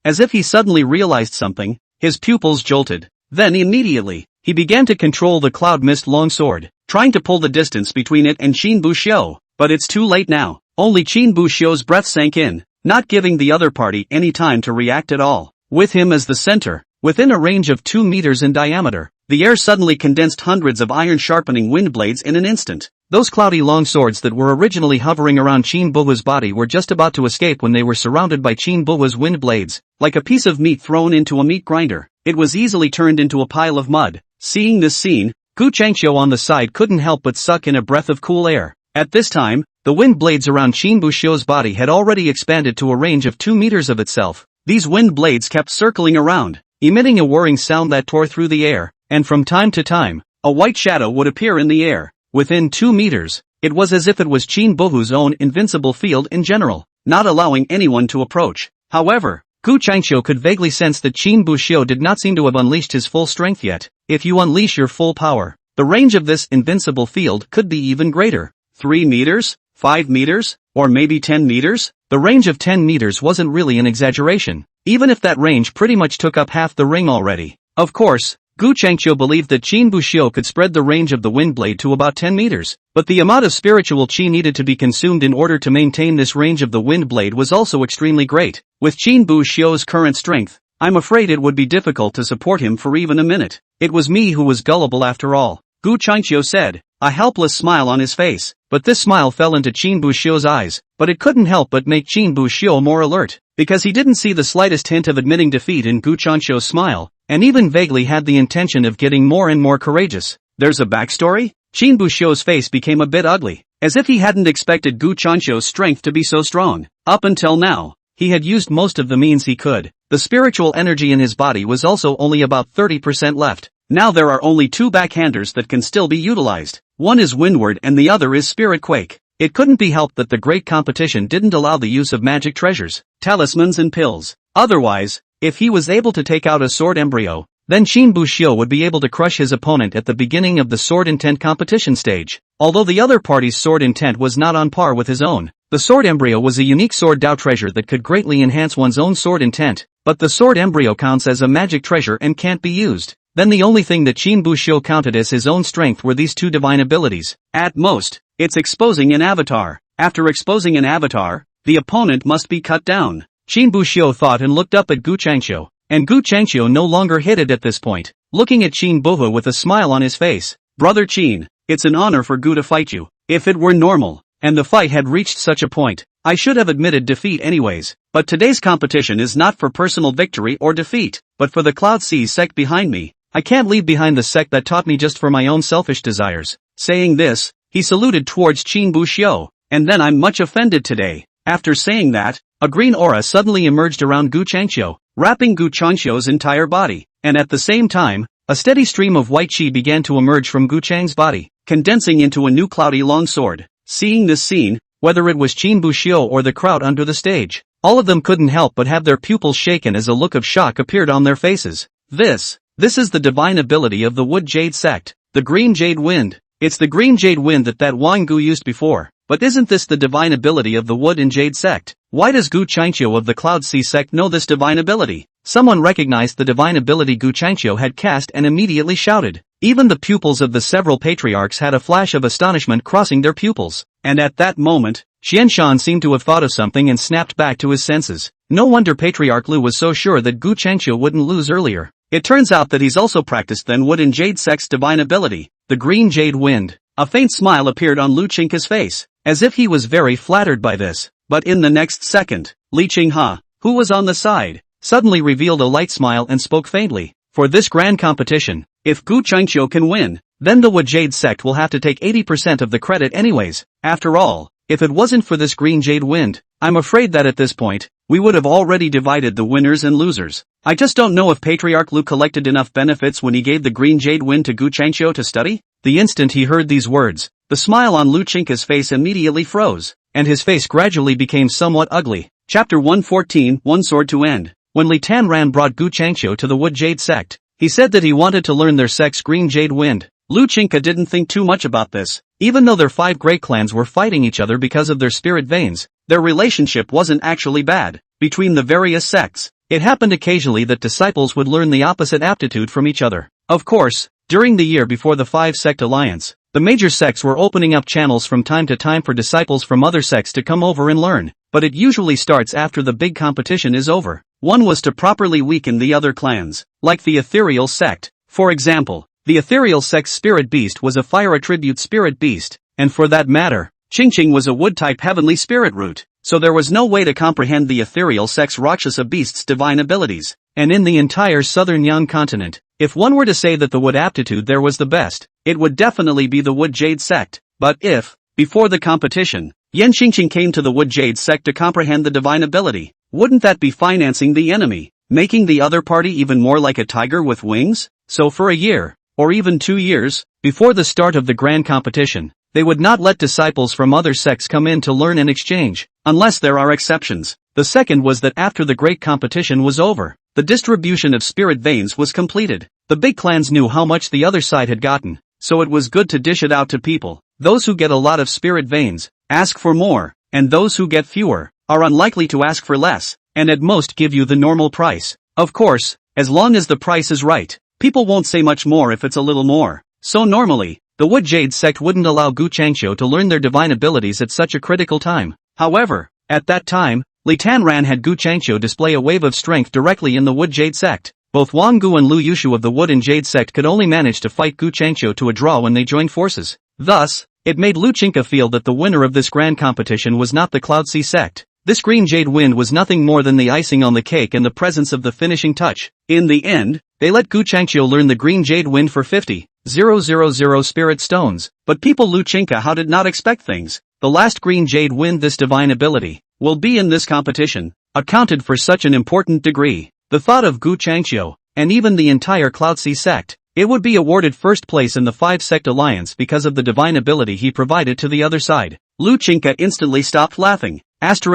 As if he suddenly realized something, his pupils jolted. Then immediately, he began to control the cloud mist longsword, trying to pull the distance between it and Qin Buxiu, but it's too late now. Only Qin Buxiu's breath sank in, not giving the other party any time to react at all. With him as the center, within a range of 2 meters in diameter, the air suddenly condensed hundreds of iron-sharpening wind blades in an instant. Those cloudy long swords that were originally hovering around Qin Buhu's body were just about to escape when they were surrounded by Qin Buhu's wind blades. Like a piece of meat thrown into a meat grinder, it was easily turned into a pile of mud. Seeing this scene, Gu Changqiu on the side couldn't help but suck in a breath of cool air. At this time, the wind blades around Qin Buxiu's body had already expanded to a range of 2 meters of itself. These wind blades kept circling around, emitting a whirring sound that tore through the air, and from time to time, a white shadow would appear in the air. Within 2 meters, it was as if it was Qin Buhu's own invincible field in general, not allowing anyone to approach. However, Gu Changqiu could vaguely sense that Qin Buxiu did not seem to have unleashed his full strength yet. If you unleash your full power, the range of this invincible field could be even greater. 3 meters? 5 meters? Or maybe 10 meters? The range of 10 meters wasn't really an exaggeration, even if that range pretty much took up half the ring already. Of course, Gu Changqiu believed that Qin Buxiu could spread the range of the wind blade to about 10 meters, but the amount of spiritual qi needed to be consumed in order to maintain this range of the wind blade was also extremely great. With Qin Buxiu's current strength, I'm afraid it would be difficult to support him for even a minute. It was me who was gullible after all, Gu Changqiu said, a helpless smile on his face. But this smile fell into Qin Buxiu's eyes, but it couldn't help but make Qin Buxiu more alert, because he didn't see the slightest hint of admitting defeat in Gu Changqiu's smile, and even vaguely had the intention of getting more and more courageous. There's a backstory? Qin Buxiu's face became a bit ugly, as if he hadn't expected Gu Changqiu's strength to be so strong. Up until now, he had used most of the means he could. The spiritual energy in his body was also only about 30% left. Now there are only 2 backhanders that can still be utilized. One is Windward and the other is Spirit Quake. It couldn't be helped that the great competition didn't allow the use of magic treasures, talismans and pills. Otherwise, if he was able to take out a sword embryo, then Qin Buxiu would be able to crush his opponent at the beginning of the sword intent competition stage. Although the other party's sword intent was not on par with his own, the sword embryo was a unique sword Dao treasure that could greatly enhance one's own sword intent, but the sword embryo counts as a magic treasure and can't be used. Then the only thing that Qin Buxiu counted as his own strength were these 2 divine abilities. At most, it's exposing an avatar. After exposing an avatar, the opponent must be cut down. Qin Buxiu thought and looked up at Gu Changqiu, and Gu Changqiu no longer hid it at this point, looking at Qin Buhu with a smile on his face. Brother Qin, it's an honor for Gu to fight you. If it were normal, and the fight had reached such a point, I should have admitted defeat anyways. But today's competition is not for personal victory or defeat, but for the Cloud Sea sect behind me. I can't leave behind the sect that taught me just for my own selfish desires. Saying this, he saluted towards Qin Buxiu, and then I'm much offended today. After saying that, a green aura suddenly emerged around Gu Changqiu, wrapping Gu Changqiu's entire body, and at the same time, a steady stream of white qi began to emerge from Gu Chang's body, condensing into a new cloudy longsword. Seeing this scene, whether it was Qin Buxiu or the crowd under the stage, all of them couldn't help but have their pupils shaken as a look of shock appeared on their faces. This is the divine ability of the Wood Jade sect, the Green Jade Wind. It's the Green Jade Wind that Wang Gu used before. But isn't this the divine ability of the Wood and Jade sect? Why does Gu Changqiu of the Cloud Sea sect know this divine ability? Someone recognized the divine ability Gu Changqiu had cast and immediately shouted. Even the pupils of the several patriarchs had a flash of astonishment crossing their pupils. And at that moment, Xianshan seemed to have thought of something and snapped back to his senses. No wonder Patriarch Lu was so sure that Gu Changqiu wouldn't lose earlier. It turns out that he's also practiced then Wood and Jade sect's divine ability, the Green Jade Wind. A faint smile appeared on Lu Qinghe's face, as if he was very flattered by this. But in the next second, Li Qinghe, who was on the side, suddenly revealed a light smile and spoke faintly. For this grand competition, if Gu Changqiu can win, then the Jade sect will have to take 80% of the credit anyways. After all, if it wasn't for this green jade wind, I'm afraid that at this point, we would have already divided the winners and losers. I just don't know if Patriarch Lu collected enough benefits when he gave the green jade wind to Gu Changqiu to study. The instant he heard these words, the smile on Lu Chinka's face immediately froze, and his face gradually became somewhat ugly. Chapter 114, One Sword to End. When Li Tanran brought Gu Changqiu to the Wood Jade sect, he said that he wanted to learn their sect's green jade wind. Lu Chinka didn't think too much about this. Even though their 5 great clans were fighting each other because of their spirit veins, their relationship wasn't actually bad. Between the various sects, it happened occasionally that disciples would learn the opposite aptitude from each other. Of course, during the year before the 5-sect alliance, the major sects were opening up channels from time to time for disciples from other sects to come over and learn, but it usually starts after the big competition is over. One was to properly weaken the other clans, like the ethereal sect. For example, the ethereal sect's spirit beast was a fire attribute spirit beast, and for that matter, Qingqing was a wood-type heavenly spirit root, so there was no way to comprehend the ethereal sect's Rakshasa beast's divine abilities. And in the entire southern Yang continent, if one were to say that the wood aptitude there was the best, it would definitely be the Wood Jade sect. But if, before the competition, Yan Qingqing came to the Wood Jade sect to comprehend the divine ability, wouldn't that be financing the enemy, making the other party even more like a tiger with wings? So for a year, or even 2 years, before the start of the grand competition, they would not let disciples from other sects come in to learn and exchange, unless there are exceptions. The second was that after the great competition was over, the distribution of spirit veins was completed. The big clans knew how much the other side had gotten, so it was good to dish it out to people. Those who get a lot of spirit veins, ask for more, and those who get fewer, are unlikely to ask for less, and at most give you the normal price. Of course, as long as the price is right, people won't say much more if it's a little more. So normally, the Wood Jade sect wouldn't allow Gu Changqiu to learn their divine abilities at such a critical time. However, at that time, Li Tanran had Gu Changqiu display a wave of strength directly in the Wood Jade sect. Both Wang Gu and Lu Yushu of the Wood and Jade sect could only manage to fight Gu Changqiu to a draw when they joined forces. Thus, it made Lu Chinka feel that the winner of this grand competition was not the Cloud Sea sect. This green jade wind was nothing more than the icing on the cake and the presence of the finishing touch. In the end, they let Gu Changqiu learn the green jade wind for 50,000 spirit stones. But people Lu Chinka how did not expect things. The last green jade wind, this divine ability, will be in this competition, accounted for such an important degree. The thought of Gu Changqiu, and even the entire Cloud Sea sect, it would be awarded first place in the 5-sect alliance because of the divine ability he provided to the other side. Lu Chinka instantly stopped laughing. I should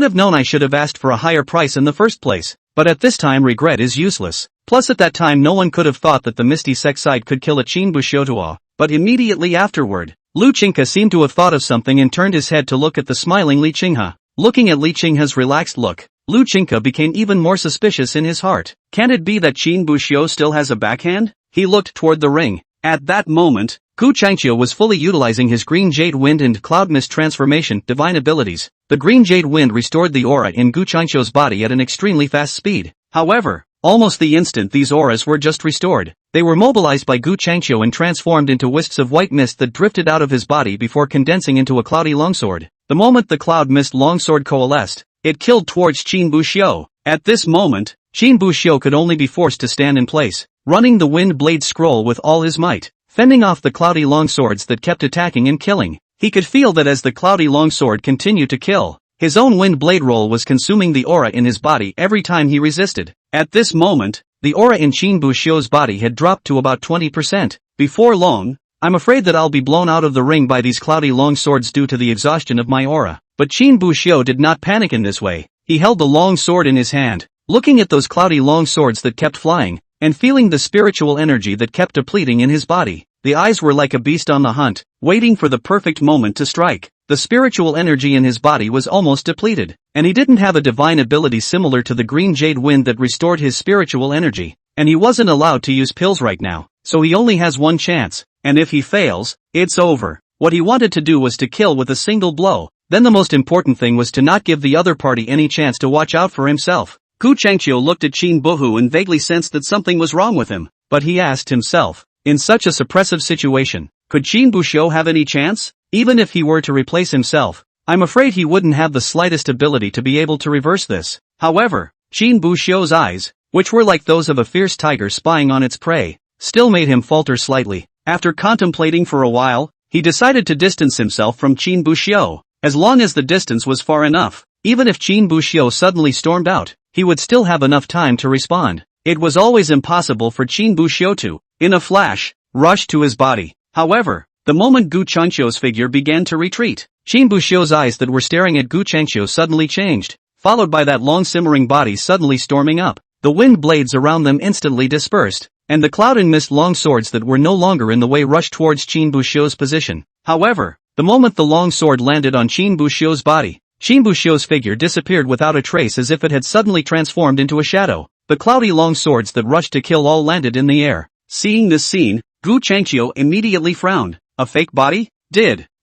have known I should have asked for a higher price in the first place, but at this time regret is useless. Plus at that time no one could have thought that the Misty Sect side could kill a Qin Buxiutuo, but immediately afterward, Lu Chinka seemed to have thought of something and turned his head to look at the smiling Li Qinghe. Looking at Li Qinghe's relaxed look, Lu Chinka became even more suspicious in his heart. Can it be that Qin Buxiu still has a backhand? He looked toward the ring. At that moment, Gu Changqiu was fully utilizing his green jade wind and cloud mist transformation divine abilities. The green jade wind restored the aura in Gu Changqiu's body at an extremely fast speed. However, almost the instant these auras were just restored, they were mobilized by Gu Changqiu and transformed into wisps of white mist that drifted out of his body before condensing into a cloudy longsword. The moment the cloud mist longsword coalesced, it killed towards Qin Buxiu. At this moment, Qin Buxiu could only be forced to stand in place, running the wind blade scroll with all his might, fending off the cloudy longswords that kept attacking and killing. He could feel that as the cloudy longsword continued to kill, his own wind blade roll was consuming the aura in his body every time he resisted. At this moment, the aura in Qin Buxiu's body had dropped to about 20%. Before long, I'm afraid that I'll be blown out of the ring by these cloudy longswords due to the exhaustion of my aura. But Qin Buxiu did not panic in this way. He held the long sword in his hand, looking at those cloudy long swords that kept flying, and feeling the spiritual energy that kept depleting in his body. The eyes were like a beast on the hunt, waiting for the perfect moment to strike. The spiritual energy in his body was almost depleted, and he didn't have a divine ability similar to the green jade wind that restored his spiritual energy, and he wasn't allowed to use pills right now, so he only has one chance, and if he fails, it's over. What he wanted to do was to kill with a single blow. Then the most important thing was to not give the other party any chance to watch out for himself. Gu Changqiu looked at Qin Buhu and vaguely sensed that something was wrong with him, but he asked himself, in such a suppressive situation, could Qin Buxiu have any chance? Even if he were to replace himself, I'm afraid he wouldn't have the slightest ability to be able to reverse this. However, Qin Buxiu's eyes, which were like those of a fierce tiger spying on its prey, still made him falter slightly. After contemplating for a while, he decided to distance himself from Qin Buxiu. As long as the distance was far enough, even if Qin Buxiu suddenly stormed out, he would still have enough time to respond. It was always impossible for Qin Buxiu to, in a flash, rush to his body. However, the moment Gu Changqiu's figure began to retreat, Qin Buxiu's eyes that were staring at Gu Changqiu suddenly changed, followed by that long simmering body suddenly storming up. The wind blades around them instantly dispersed, and the cloud and mist long swords that were no longer in the way rushed towards Qin Buxiu's position. However, the moment the long sword landed on Qin Buxiu's body, Qin Buxiu's figure disappeared without a trace as if it had suddenly transformed into a shadow. The cloudy long swords that rushed to kill all landed in the air. Seeing this scene, Gu Changqiu immediately frowned. A fake body?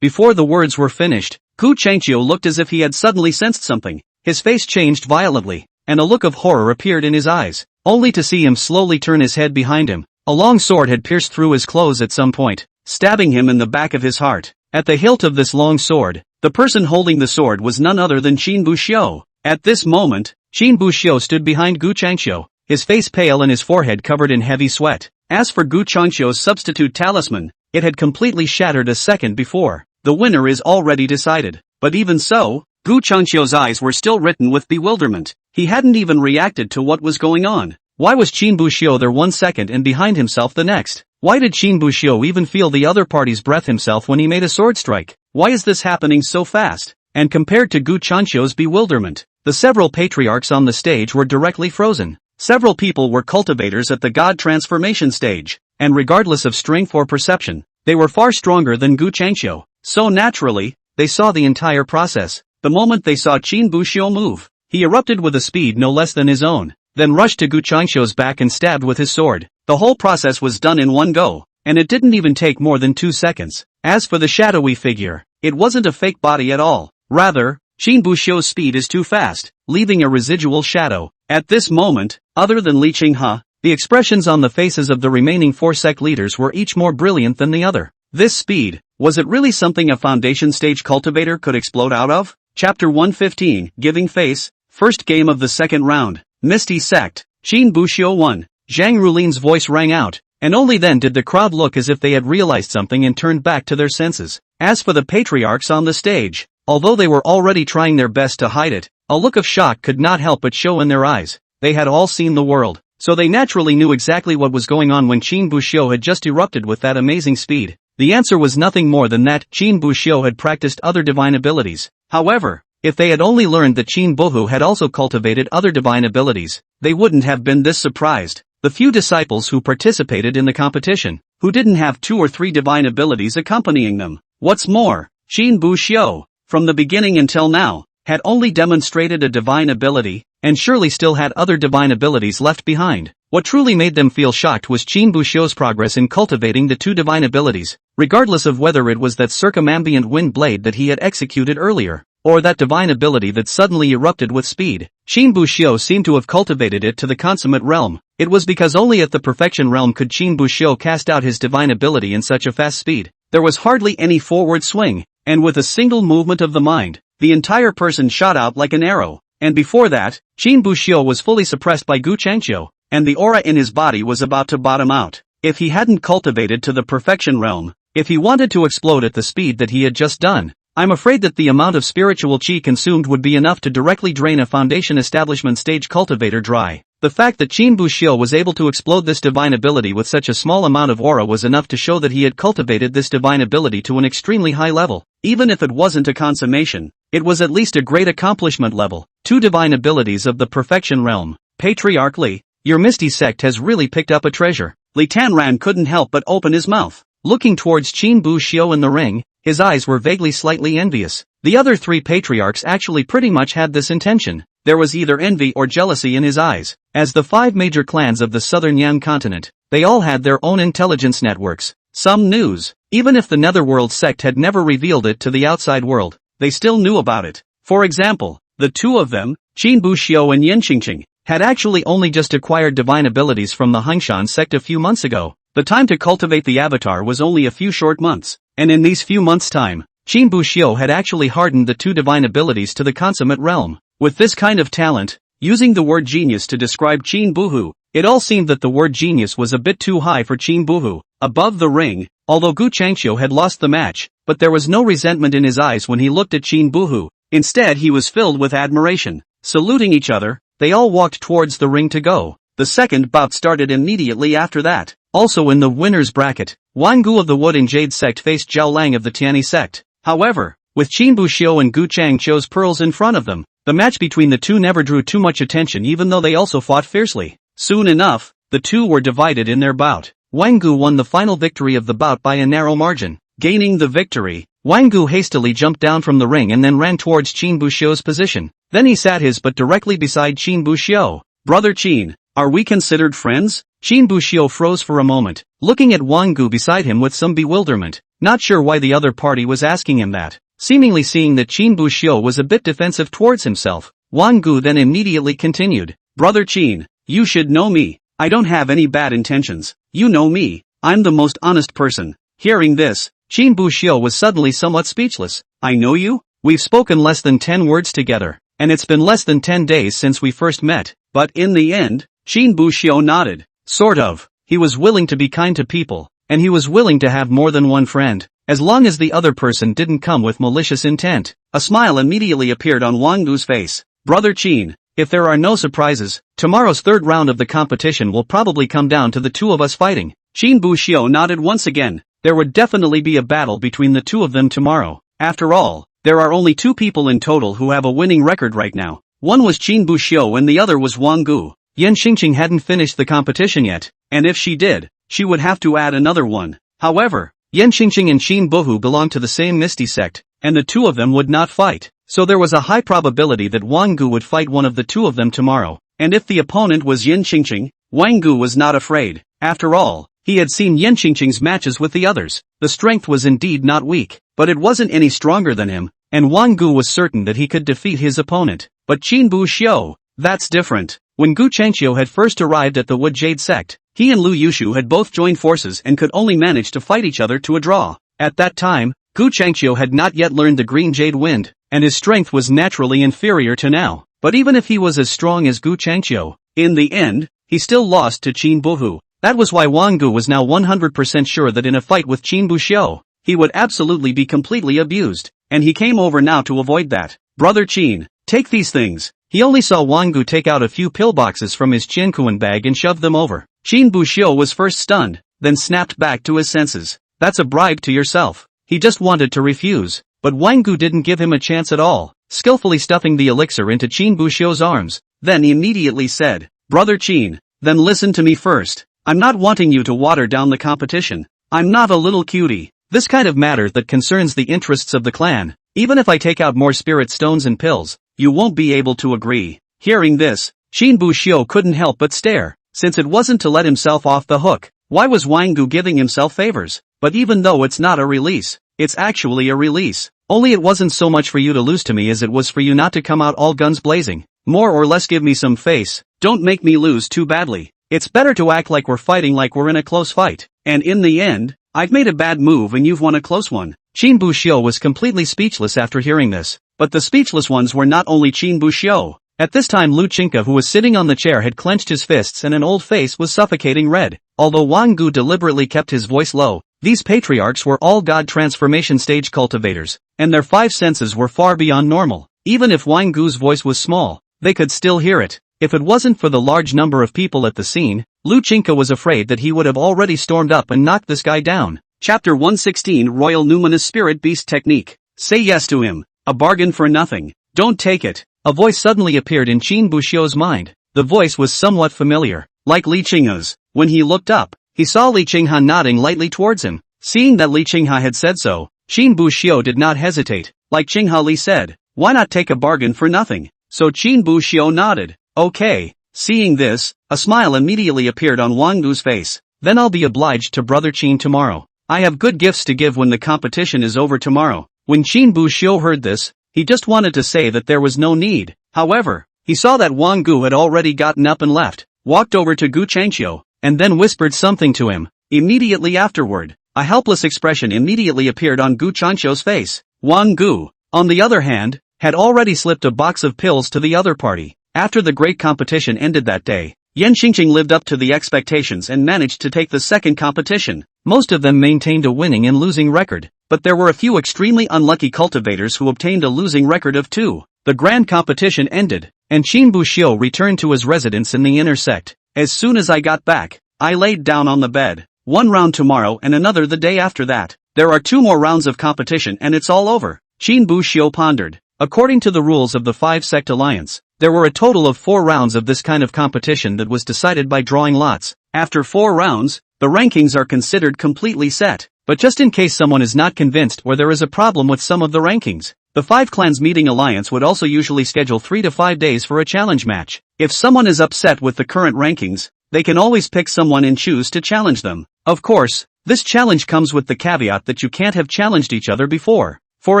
Before the words were finished, Gu Changqiu looked as if he had suddenly sensed something. His face changed violently, and a look of horror appeared in his eyes, only to see him slowly turn his head behind him. A long sword had pierced through his clothes at some point, stabbing him in the back of his heart. At the hilt of this long sword, the person holding the sword was none other than Qin Buxiu. At this moment, Qin Buxiu stood behind Gu Changqiu, his face pale and his forehead covered in heavy sweat. As for Gu Changqiu's substitute talisman, it had completely shattered a second before. The winner is already decided. But even so, Gu Changqiu's eyes were still written with bewilderment. He hadn't even reacted to what was going on. Why was Qin Buxiu there 1 second and behind himself the next? Why did Qin Buxiu even feel the other party's breath himself when he made a sword strike? Why is this happening so fast? And compared to Gu Changqiu's bewilderment, the several patriarchs on the stage were directly frozen. Several people were cultivators at the god transformation stage, and regardless of strength or perception, they were far stronger than Gu Changqiu. So naturally, they saw the entire process. The moment they saw Qin Buxiu move, he erupted with a speed no less than his own, then rushed to Gu Changqiu's back and stabbed with his sword. The whole process was done in one go, and it didn't even take more than 2 seconds. As for the shadowy figure, it wasn't a fake body at all. Rather, Qin Buxiu's speed is too fast, leaving a residual shadow. At this moment, other than Li Qinghe, the expressions on the faces of the remaining 4 sect leaders were each more brilliant than the other. This speed, was it really something a foundation stage cultivator could explode out of? Chapter 115, Giving Face, First Game of the Second Round, Misty Sect, Qin Buxiu won. Zhang Rulin's voice rang out, and only then did the crowd look as if they had realized something and turned back to their senses. As for the patriarchs on the stage, although they were already trying their best to hide it, a look of shock could not help but show in their eyes. They had all seen the world, so they naturally knew exactly what was going on when Qin Buxiu had just erupted with that amazing speed. The answer was nothing more than that Qin Buxiu had practiced other divine abilities. However, if they had only learned that Qin Buhu had also cultivated other divine abilities, they wouldn't have been this surprised. The few disciples who participated in the competition, who didn't have 2 or 3 divine abilities accompanying them. What's more, Qin Buxiu, from the beginning until now, had only demonstrated a divine ability, and surely still had other divine abilities left behind. What truly made them feel shocked was Qin Buxiu's progress in cultivating the 2 divine abilities, regardless of whether it was that circumambient wind blade that he had executed earlier, or that divine ability that suddenly erupted with speed. Qin Buxiu seemed to have cultivated it to the consummate realm. It was because only at the perfection realm could Qin Buxiu cast out his divine ability in such a fast speed. There was hardly any forward swing, and with a single movement of the mind, the entire person shot out like an arrow. And before that, Qin Buxiu was fully suppressed by Gu Changqiu, and the aura in his body was about to bottom out. If he hadn't cultivated to the perfection realm, if he wanted to explode at the speed that he had just done, I'm afraid that the amount of spiritual qi consumed would be enough to directly drain a foundation establishment stage cultivator dry. The fact that Qin Buxiu was able to explode this divine ability with such a small amount of aura was enough to show that he had cultivated this divine ability to an extremely high level. Even if it wasn't a consummation, it was at least a great accomplishment level. 2 divine abilities of the perfection realm. Patriarch Li, your Misty sect has really picked up a treasure. Li Tanran couldn't help but open his mouth. Looking towards Qin Buxiu in the ring, his eyes were vaguely slightly envious. The other 3 patriarchs actually pretty much had this intention. There was either envy or jealousy in his eyes. As the 5 major clans of the southern Yan continent, they all had their own intelligence networks. Some news, even if the Netherworld sect had never revealed it to the outside world, they still knew about it. For example, the 2 of them, Qin Buxiu and Yin Qingqing, had actually only just acquired divine abilities from the Hangshan sect a few months ago. The time to cultivate the avatar was only a few short months, and in these few months' time, Qin Buxiu had actually hardened the 2 divine abilities to the consummate realm. With this kind of talent, using the word genius to describe Qin Buhu, It all seemed that the word genius was a bit too high for Qin Buhu. Above the ring, although Gu Changqiu had lost the match, but there was no resentment in his eyes when he looked at Qin Buhu. Instead he was filled with admiration. Saluting each other, they all walked towards the ring to go. The second bout started immediately after that. Also in the winner's bracket, Wan Gu of the Wood and Jade sect faced Zhao Lang of the Tianyi sect. However, with Qin Buxiu and Gu Changqiu's pearls in front of them, the match between the two never drew too much attention even though they also fought fiercely. Soon enough, the two were divided in their bout. Wang Gu won the final victory of the bout by a narrow margin. Gaining the victory, Wang Gu hastily jumped down from the ring and then ran towards Qin Buxiu's position. Then he sat his butt directly beside Qin Buxiu. Brother Qin, are we considered friends? Qin Buxiu froze for a moment, looking at Wang Gu beside him with some bewilderment, not sure why the other party was asking him that. Seemingly seeing that Qin Buxiu was a bit defensive towards himself, Wang Gu then immediately continued. Brother Qin, you should know me. I don't have any bad intentions. You know me. I'm the most honest person. Hearing this, Qin Buxiu was suddenly somewhat speechless. I know you? We've spoken less than 10 words together, and it's been less than 10 days since we first met. But in the end, Qin Buxiu nodded. Sort of. He was willing to be kind to people, and he was willing to have more than one friend, as long as the other person didn't come with malicious intent. A smile immediately appeared on Wang Gu's face. Brother Qin, if there are no surprises, tomorrow's third round of the competition will probably come down to the two of us fighting. Qin Buxiu nodded once again. There would definitely be a battle between the two of them tomorrow. After all, there are only two people in total who have a winning record right now. One was Qin Buxiu and the other was Wang Gu. Yan Xingqing hadn't finished the competition yet, and if she did, she would have to add another one. However, Yan Xingqing and Qin Buhu belonged to the same Misty sect, and the two of them would not fight. So there was a high probability that Wang Gu would fight one of the two of them tomorrow. And if the opponent was Yan Xingqing, Wang Gu was not afraid. After all, he had seen Yan Xingqing's matches with the others. The strength was indeed not weak, but it wasn't any stronger than him, and Wang Gu was certain that he could defeat his opponent. But Qin Buxiu, that's different. When Gu Changqiu had first arrived at the Wood Jade sect, he and Lu Yushu had both joined forces and could only manage to fight each other to a draw. At that time, Gu Changqiu had not yet learned the Green Jade Wind, and his strength was naturally inferior to now. But even if he was as strong as Gu Changqiu, in the end, he still lost to Qin Buhu. That was why Wang Gu was now 100% sure that in a fight with Qin Buxiu, he would absolutely be completely abused, and he came over now to avoid that. Brother Qin, take these things. He only saw Wang Gu take out a few pillboxes from his Qiankuan bag and shove them over. Qin Buxiu was first stunned, then snapped back to his senses. That's a bribe to yourself. He just wanted to refuse, but Wang Gu didn't give him a chance at all, skillfully stuffing the elixir into Qin Buxiu's arms. Then he immediately said, Brother Qin, then listen to me first. I'm not wanting you to water down the competition. I'm not a little cutie. This kind of matter that concerns the interests of the clan. Even if I take out more spirit stones and pills, you won't be able to agree. Hearing this, Qin Buxiu couldn't help but stare. Since it wasn't to let himself off the hook, why was Wang Gu giving himself favors? But even though it's not a release, it's actually a release. Only it wasn't so much for you to lose to me as it was for you not to come out all guns blazing. More or less give me some face. Don't make me lose too badly. It's better to act like we're fighting like we're in a close fight. And in the end, I've made a bad move and you've won a close one. Qin Buxiu was completely speechless after hearing this. But the speechless ones were not only Qin Buxiu. At this time Lu Qingke, who was sitting on the chair, had clenched his fists and an old face was suffocating red. Although Wang Gu deliberately kept his voice low, these patriarchs were all god transformation stage cultivators, and their five senses were far beyond normal. Even if Wang Gu's voice was small, they could still hear it. If it wasn't for the large number of people at the scene, Lu Qingke was afraid that he would have already stormed up and knocked this guy down. Chapter 116 Royal Numinous Spirit Beast Technique. Say yes to him. A bargain for nothing. Don't take it. A voice suddenly appeared in Qin Buxiu's mind. The voice was somewhat familiar, like Li Qinghe's. When he looked up, he saw Li Qinghe nodding lightly towards him. Seeing that Li Qinghe had said so, Qin Buxiu did not hesitate. Like Qinghe Li said, why not take a bargain for nothing? So Qin Buxiu nodded. Okay. Seeing this, a smile immediately appeared on Wang Gu's face. Then I'll be obliged to Brother Qin tomorrow. I have good gifts to give when the competition is over tomorrow. When Qin Buxiu heard this, he just wanted to say that there was no need. However, he saw that Wang Gu had already gotten up and left, walked over to Gu Changqiu, and then whispered something to him. Immediately afterward, a helpless expression immediately appeared on Gu Changqiu's face. Wang Gu, on the other hand, had already slipped a box of pills to the other party. After the great competition ended that day, Yan Xingqing lived up to the expectations and managed to take the second competition. Most of them maintained a winning and losing record, but there were a few extremely unlucky cultivators who obtained a losing record of 2. The grand competition ended, and Qin Buxiu returned to his residence in the inner sect. As soon as I got back, I laid down on the bed. 1 round tomorrow and another the day after that. There are 2 more rounds of competition and it's all over. Qin Buxiu pondered. According to the rules of the 5-sect alliance, there were a total of 4 rounds of this kind of competition that was decided by drawing lots. After 4 rounds, the rankings are considered completely set. But just in case someone is not convinced or there is a problem with some of the rankings, the 5 clans meeting alliance would also usually schedule 3 to 5 days for a challenge match. If someone is upset with the current rankings, they can always pick someone and choose to challenge them. Of course, this challenge comes with the caveat that you can't have challenged each other before. For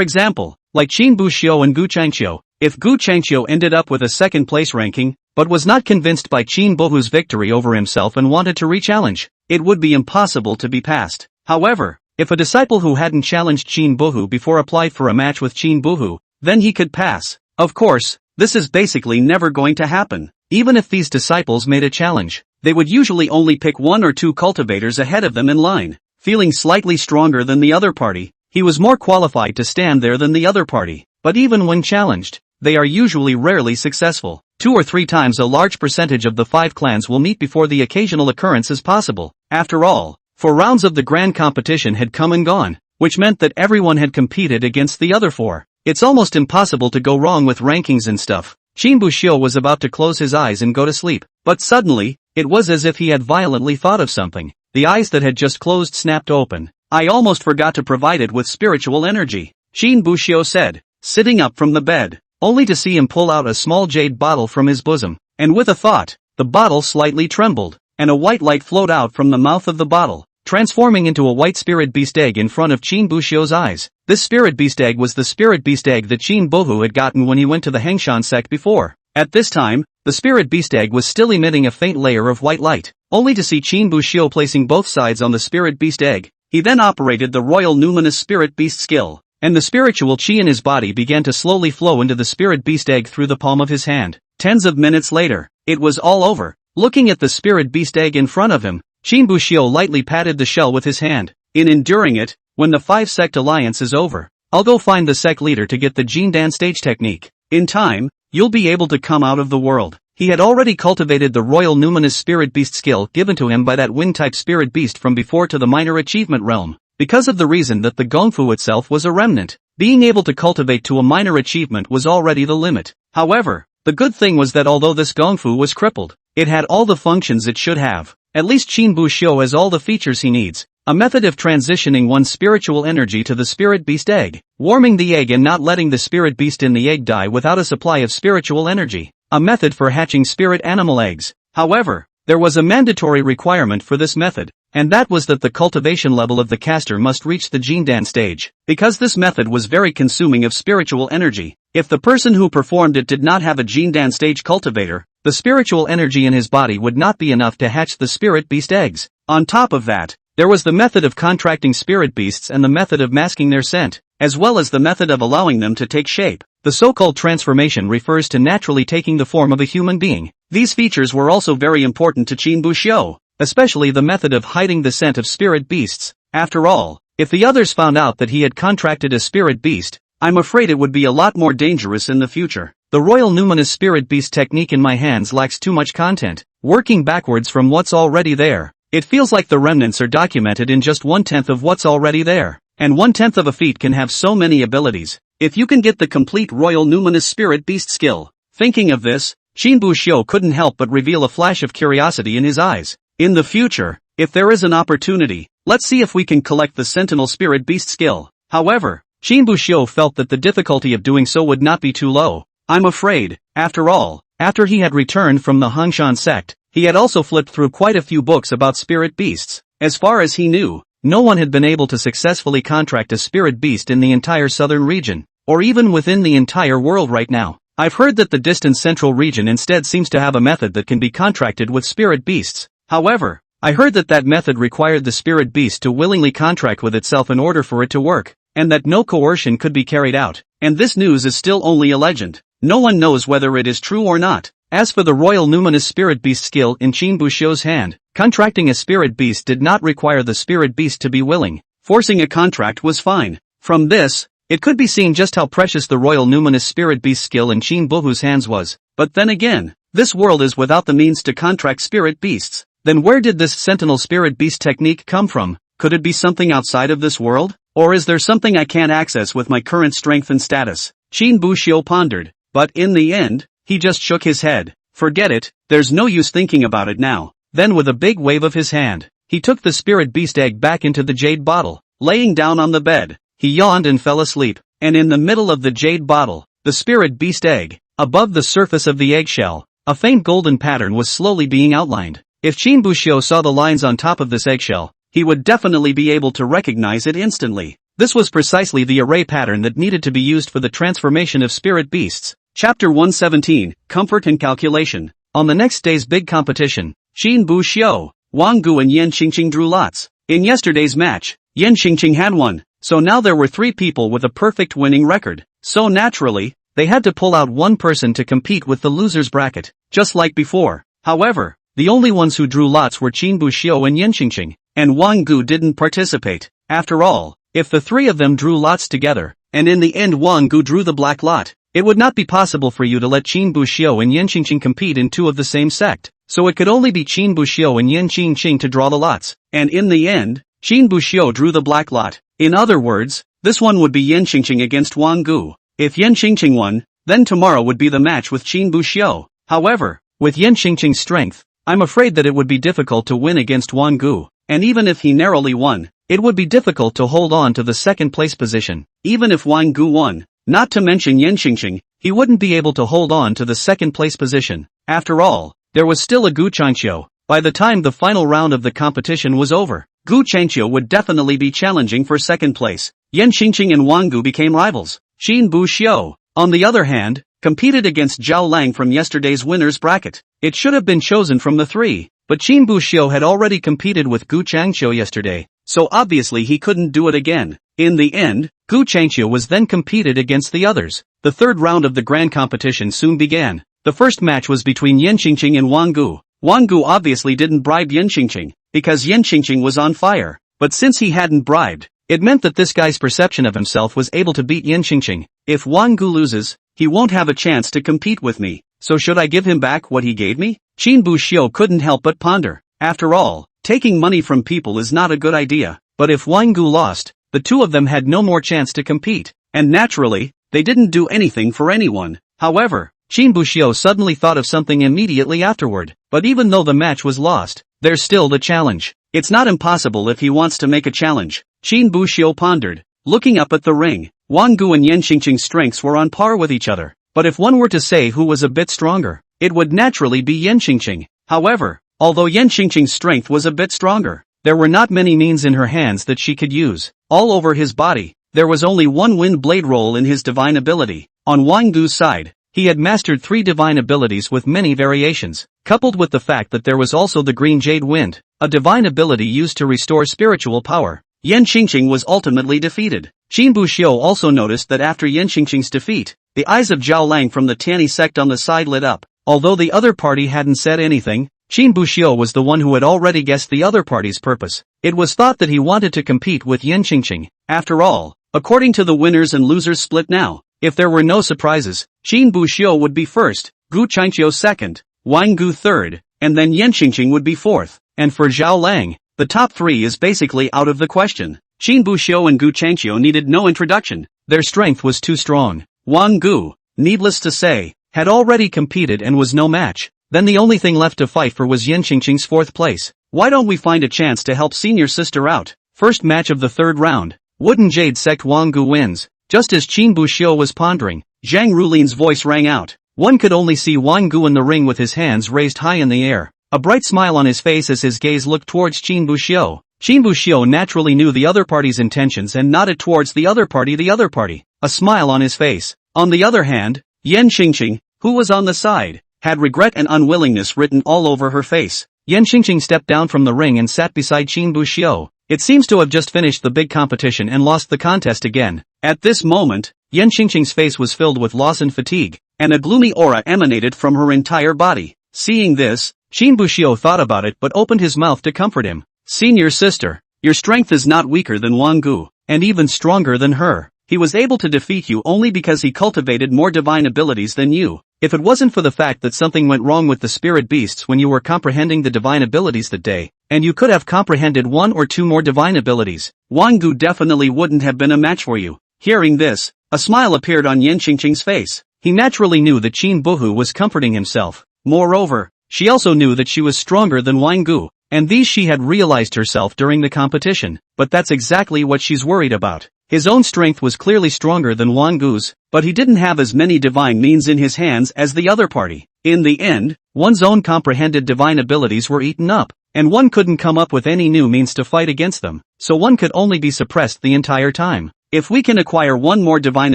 example, like Qin Buxiu and Gu Changqiu, if Gu Changqiu ended up with a second place ranking, but was not convinced by Qin Bohu's victory over himself and wanted to re-challenge, it would be impossible to be passed. However, if a disciple who hadn't challenged Qin Bohu before applied for a match with Qin Bohu, then he could pass. Of course, this is basically never going to happen. Even if these disciples made a challenge, they would usually only pick 1 or 2 cultivators ahead of them in line. Feeling slightly stronger than the other party, he was more qualified to stand there than the other party. But even when challenged, they are usually rarely successful. 2 or 3 times a large percentage of the 5 clans will meet before the occasional occurrence is possible. After all, 4 rounds of the grand competition had come and gone, which meant that everyone had competed against the other 4. It's almost impossible to go wrong with rankings and stuff. Qin Buxiu was about to close his eyes and go to sleep, but suddenly, it was as if he had violently thought of something. The eyes that had just closed snapped open. I almost forgot to provide it with spiritual energy, Qin Buxiu said, sitting up from the bed, only to see him pull out a small jade bottle from his bosom, and with a thought, the bottle slightly trembled, and a white light flowed out from the mouth of the bottle, transforming into a white spirit beast egg in front of Qin Buxiu's eyes. This spirit beast egg was the spirit beast egg that Qin Bohu had gotten when he went to the Hengshan sect before. At this time, the spirit beast egg was still emitting a faint layer of white light, only to see Qin Buxiu placing both sides on the spirit beast egg. He then operated the royal numinous spirit beast skill, and the spiritual chi in his body began to slowly flow into the spirit beast egg through the palm of his hand. Tens of minutes later, it was all over. Looking at the spirit beast egg in front of him, Qin Buxiu lightly patted the shell with his hand. In enduring it, when the 5-sect alliance is over, I'll go find the sect leader to get the Jindan stage technique. In time, you'll be able to come out of the world. He had already cultivated the royal numinous spirit beast skill given to him by that wind-type spirit beast from before to the minor achievement realm. Because of the reason that the Gongfu itself was a remnant, being able to cultivate to a minor achievement was already the limit. However, the good thing was that although this Gongfu was crippled, it had all the functions it should have. At least Qin Buxiu has all the features he needs. A method of transitioning one's spiritual energy to the spirit beast egg, warming the egg and not letting the spirit beast in the egg die without a supply of spiritual energy. A method for hatching spirit animal eggs. However, there was a mandatory requirement for this method, and that was that the cultivation level of the caster must reach the Jindan stage, because this method was very consuming of spiritual energy. If the person who performed it did not have a Jindan stage cultivator, the spiritual energy in his body would not be enough to hatch the spirit beast eggs. On top of that, there was the method of contracting spirit beasts and the method of masking their scent, as well as the method of allowing them to take shape. The so-called transformation refers to naturally taking the form of a human being. These features were also very important to Qin Buxiu, especially the method of hiding the scent of spirit beasts. After all, if the others found out that he had contracted a spirit beast, I'm afraid it would be a lot more dangerous in the future. The royal numinous spirit beast technique in my hands lacks too much content. Working backwards from what's already there, it feels like the remnants are documented in just 1/10 of what's already there. And 1/10 of a feat can have so many abilities. If you can get the complete royal numinous spirit beast skill. Thinking of this, Qin Buxiu couldn't help but reveal a flash of curiosity in his eyes. In the future, if there is an opportunity, let's see if we can collect the sentinel spirit beast skill. However, Qin Buxiu felt that the difficulty of doing so would not be too low. I'm afraid, after all, after he had returned from the Hengshan sect, he had also flipped through quite a few books about spirit beasts. As far as he knew, no one had been able to successfully contract a spirit beast in the entire southern region, or even within the entire world right now. I've heard that the distant central region instead seems to have a method that can be contracted with spirit beasts. However, I heard that that method required the spirit beast to willingly contract with itself in order for it to work, and that no coercion could be carried out. And this news is still only a legend. No one knows whether it is true or not. As for the royal numinous spirit beast skill in Qin Buxiu's hand, contracting a spirit beast did not require the spirit beast to be willing. Forcing a contract was fine. From this, it could be seen just how precious the royal numinous spirit beast skill in Qin Buhu's hands was. But then again, this world is without the means to contract spirit beasts. Then where did this sentinel spirit beast technique come from? Could it be something outside of this world? Or is there something I can't access with my current strength and status? Qin Buxiu pondered, but in the end, he just shook his head. Forget it, there's no use thinking about it now. Then with a big wave of his hand, he took the spirit beast egg back into the jade bottle. Laying down on the bed, he yawned and fell asleep, and in the middle of the jade bottle, the spirit beast egg, above the surface of the eggshell, a faint golden pattern was slowly being outlined. If Qin Buxiu saw the lines on top of this eggshell, he would definitely be able to recognize it instantly. This was precisely the array pattern that needed to be used for the transformation of spirit beasts. Chapter 117, Comfort and Calculation. On the next day's big competition, Qin Buxiu, Wang Gu and Yan Qingqing drew lots. In yesterday's match, Yan Qingqing had won. So now there were 3 people with a perfect winning record. So naturally, they had to pull out one person to compete with the loser's bracket, just like before. However, the only ones who drew lots were Qin Buxiu and Yan Qingqing, and Wang Gu didn't participate. After all, if the 3 of them drew lots together, and in the end Wang Gu drew the black lot, it would not be possible for you to let Qin Buxiu and Yan Qingqing compete in 2 of the same sect. So it could only be Qin Buxiu and Yan Qingqing to draw the lots, and in the end, Qin Buxiu drew the black lot. In other words, this one would be Yan Qingqing against Wang Gu. If Yan Qingqing won, then tomorrow would be the match with Qin Buxiu. However, with Yan Qingqing's strength, I'm afraid that it would be difficult to win against Wang Gu, and even if he narrowly won, it would be difficult to hold on to the second place position. Even if Wang Gu won, not to mention Yan Qingqing, he wouldn't be able to hold on to the second place position. After all, there was still a Gu Changqiu. By the time the final round of the competition was over, Gu Changqiu would definitely be challenging for second place. Yan Qingqing and Wang Gu became rivals. Qin Buxiu, on the other hand, competed against Zhao Lang from yesterday's winner's bracket. It should have been chosen from the 3, but Qin Buxiu had already competed with Gu Changqiu yesterday, so obviously he couldn't do it again. In the end, Gu Changqiu was then competed against the others. The third round of the grand competition soon began. The first match was between Yan Qingqing and Wang Gu. Wang Gu obviously didn't bribe Yan Qingqing, because Yan Qingqing was on fire, but since he hadn't bribed, it meant that this guy's perception of himself was able to beat Yan Qingqing. If Wang Gu loses, he won't have a chance to compete with me, so should I give him back what he gave me? Qin Buxiu couldn't help but ponder. After all, taking money from people is not a good idea, but if Wang Gu lost, the 2 of them had no more chance to compete, and naturally, they didn't do anything for anyone. However, Qin Buxiu suddenly thought of something immediately afterward. But even though the match was lost, there's still the challenge. It's not impossible if he wants to make a challenge. Qin Buxiu pondered, looking up at the ring. Wang Gu and Yan Qingqing's strengths were on par with each other, but if one were to say who was a bit stronger, it would naturally be Yan Qingqing. However, although Yan Qingqing's strength was a bit stronger, there were not many means in her hands that she could use. All over his body, there was only one wind blade roll in his divine ability. On Wang Gu's side, he had mastered 3 divine abilities with many variations, coupled with the fact that there was also the green jade wind, a divine ability used to restore spiritual power. Yan Qingqing was ultimately defeated. Qin Buxiu also noticed that after Yan Qingqing's defeat, the eyes of Zhao Lang from the Tianyi sect on the side lit up. Although the other party hadn't said anything, Qin Buxiu was the one who had already guessed the other party's purpose. It was thought that he wanted to compete with Yan Qingqing. After all, according to the winners and losers split now, if there were no surprises, Qin Buxiu would be first, Gu Changqiu second, Wang Gu third, and then Yan Qingqing would be fourth. And for Zhao Lang, the top 3 is basically out of the question. Qin Buxiu and Gu Changqiu needed no introduction. Their strength was too strong. Wang Gu, needless to say, had already competed and was no match. Then the only thing left to fight for was Yan Qingqing's 4th place. Why don't we find a chance to help senior sister out? First match of the 3rd round. Wooden Jade Sect Wang Gu wins. Just as Qin Buxiu was pondering, Zhang Rulin's voice rang out. One could only see Wang Gu in the ring with his hands raised high in the air, a bright smile on his face as his gaze looked towards Qin Buxiu. Qin Buxiu naturally knew the other party's intentions and nodded towards the other party, a smile on his face. On the other hand, Yan Qingqing, who was on the side, had regret and unwillingness written all over her face. Yan Qingqing stepped down from the ring and sat beside Qin Buxiu. It seems to have just finished the big competition and lost the contest again. At this moment, Yan Qingqing's face was filled with loss and fatigue. and a gloomy aura emanated from her entire body. Seeing this, Qin Buxiu thought about it but opened his mouth to comfort him. Senior sister, your strength is not weaker than Wang Gu, and even stronger than her. He was able to defeat you only because he cultivated more divine abilities than you. If it wasn't for the fact that something went wrong with the spirit beasts when you were comprehending the divine abilities that day, and you could have comprehended one or two more divine abilities, Wang Gu definitely wouldn't have been a match for you. Hearing this, a smile appeared on Yan Qingqing's face. He naturally knew that Qin Buhu was comforting himself. Moreover, she also knew that she was stronger than Wang Gu, and these she had realized herself during the competition, but that's exactly what she's worried about. His own strength was clearly stronger than Wang Gu's, but he didn't have as many divine means in his hands as the other party. In the end, one's own comprehended divine abilities were eaten up, and one couldn't come up with any new means to fight against them, so one could only be suppressed the entire time. If we can acquire one more divine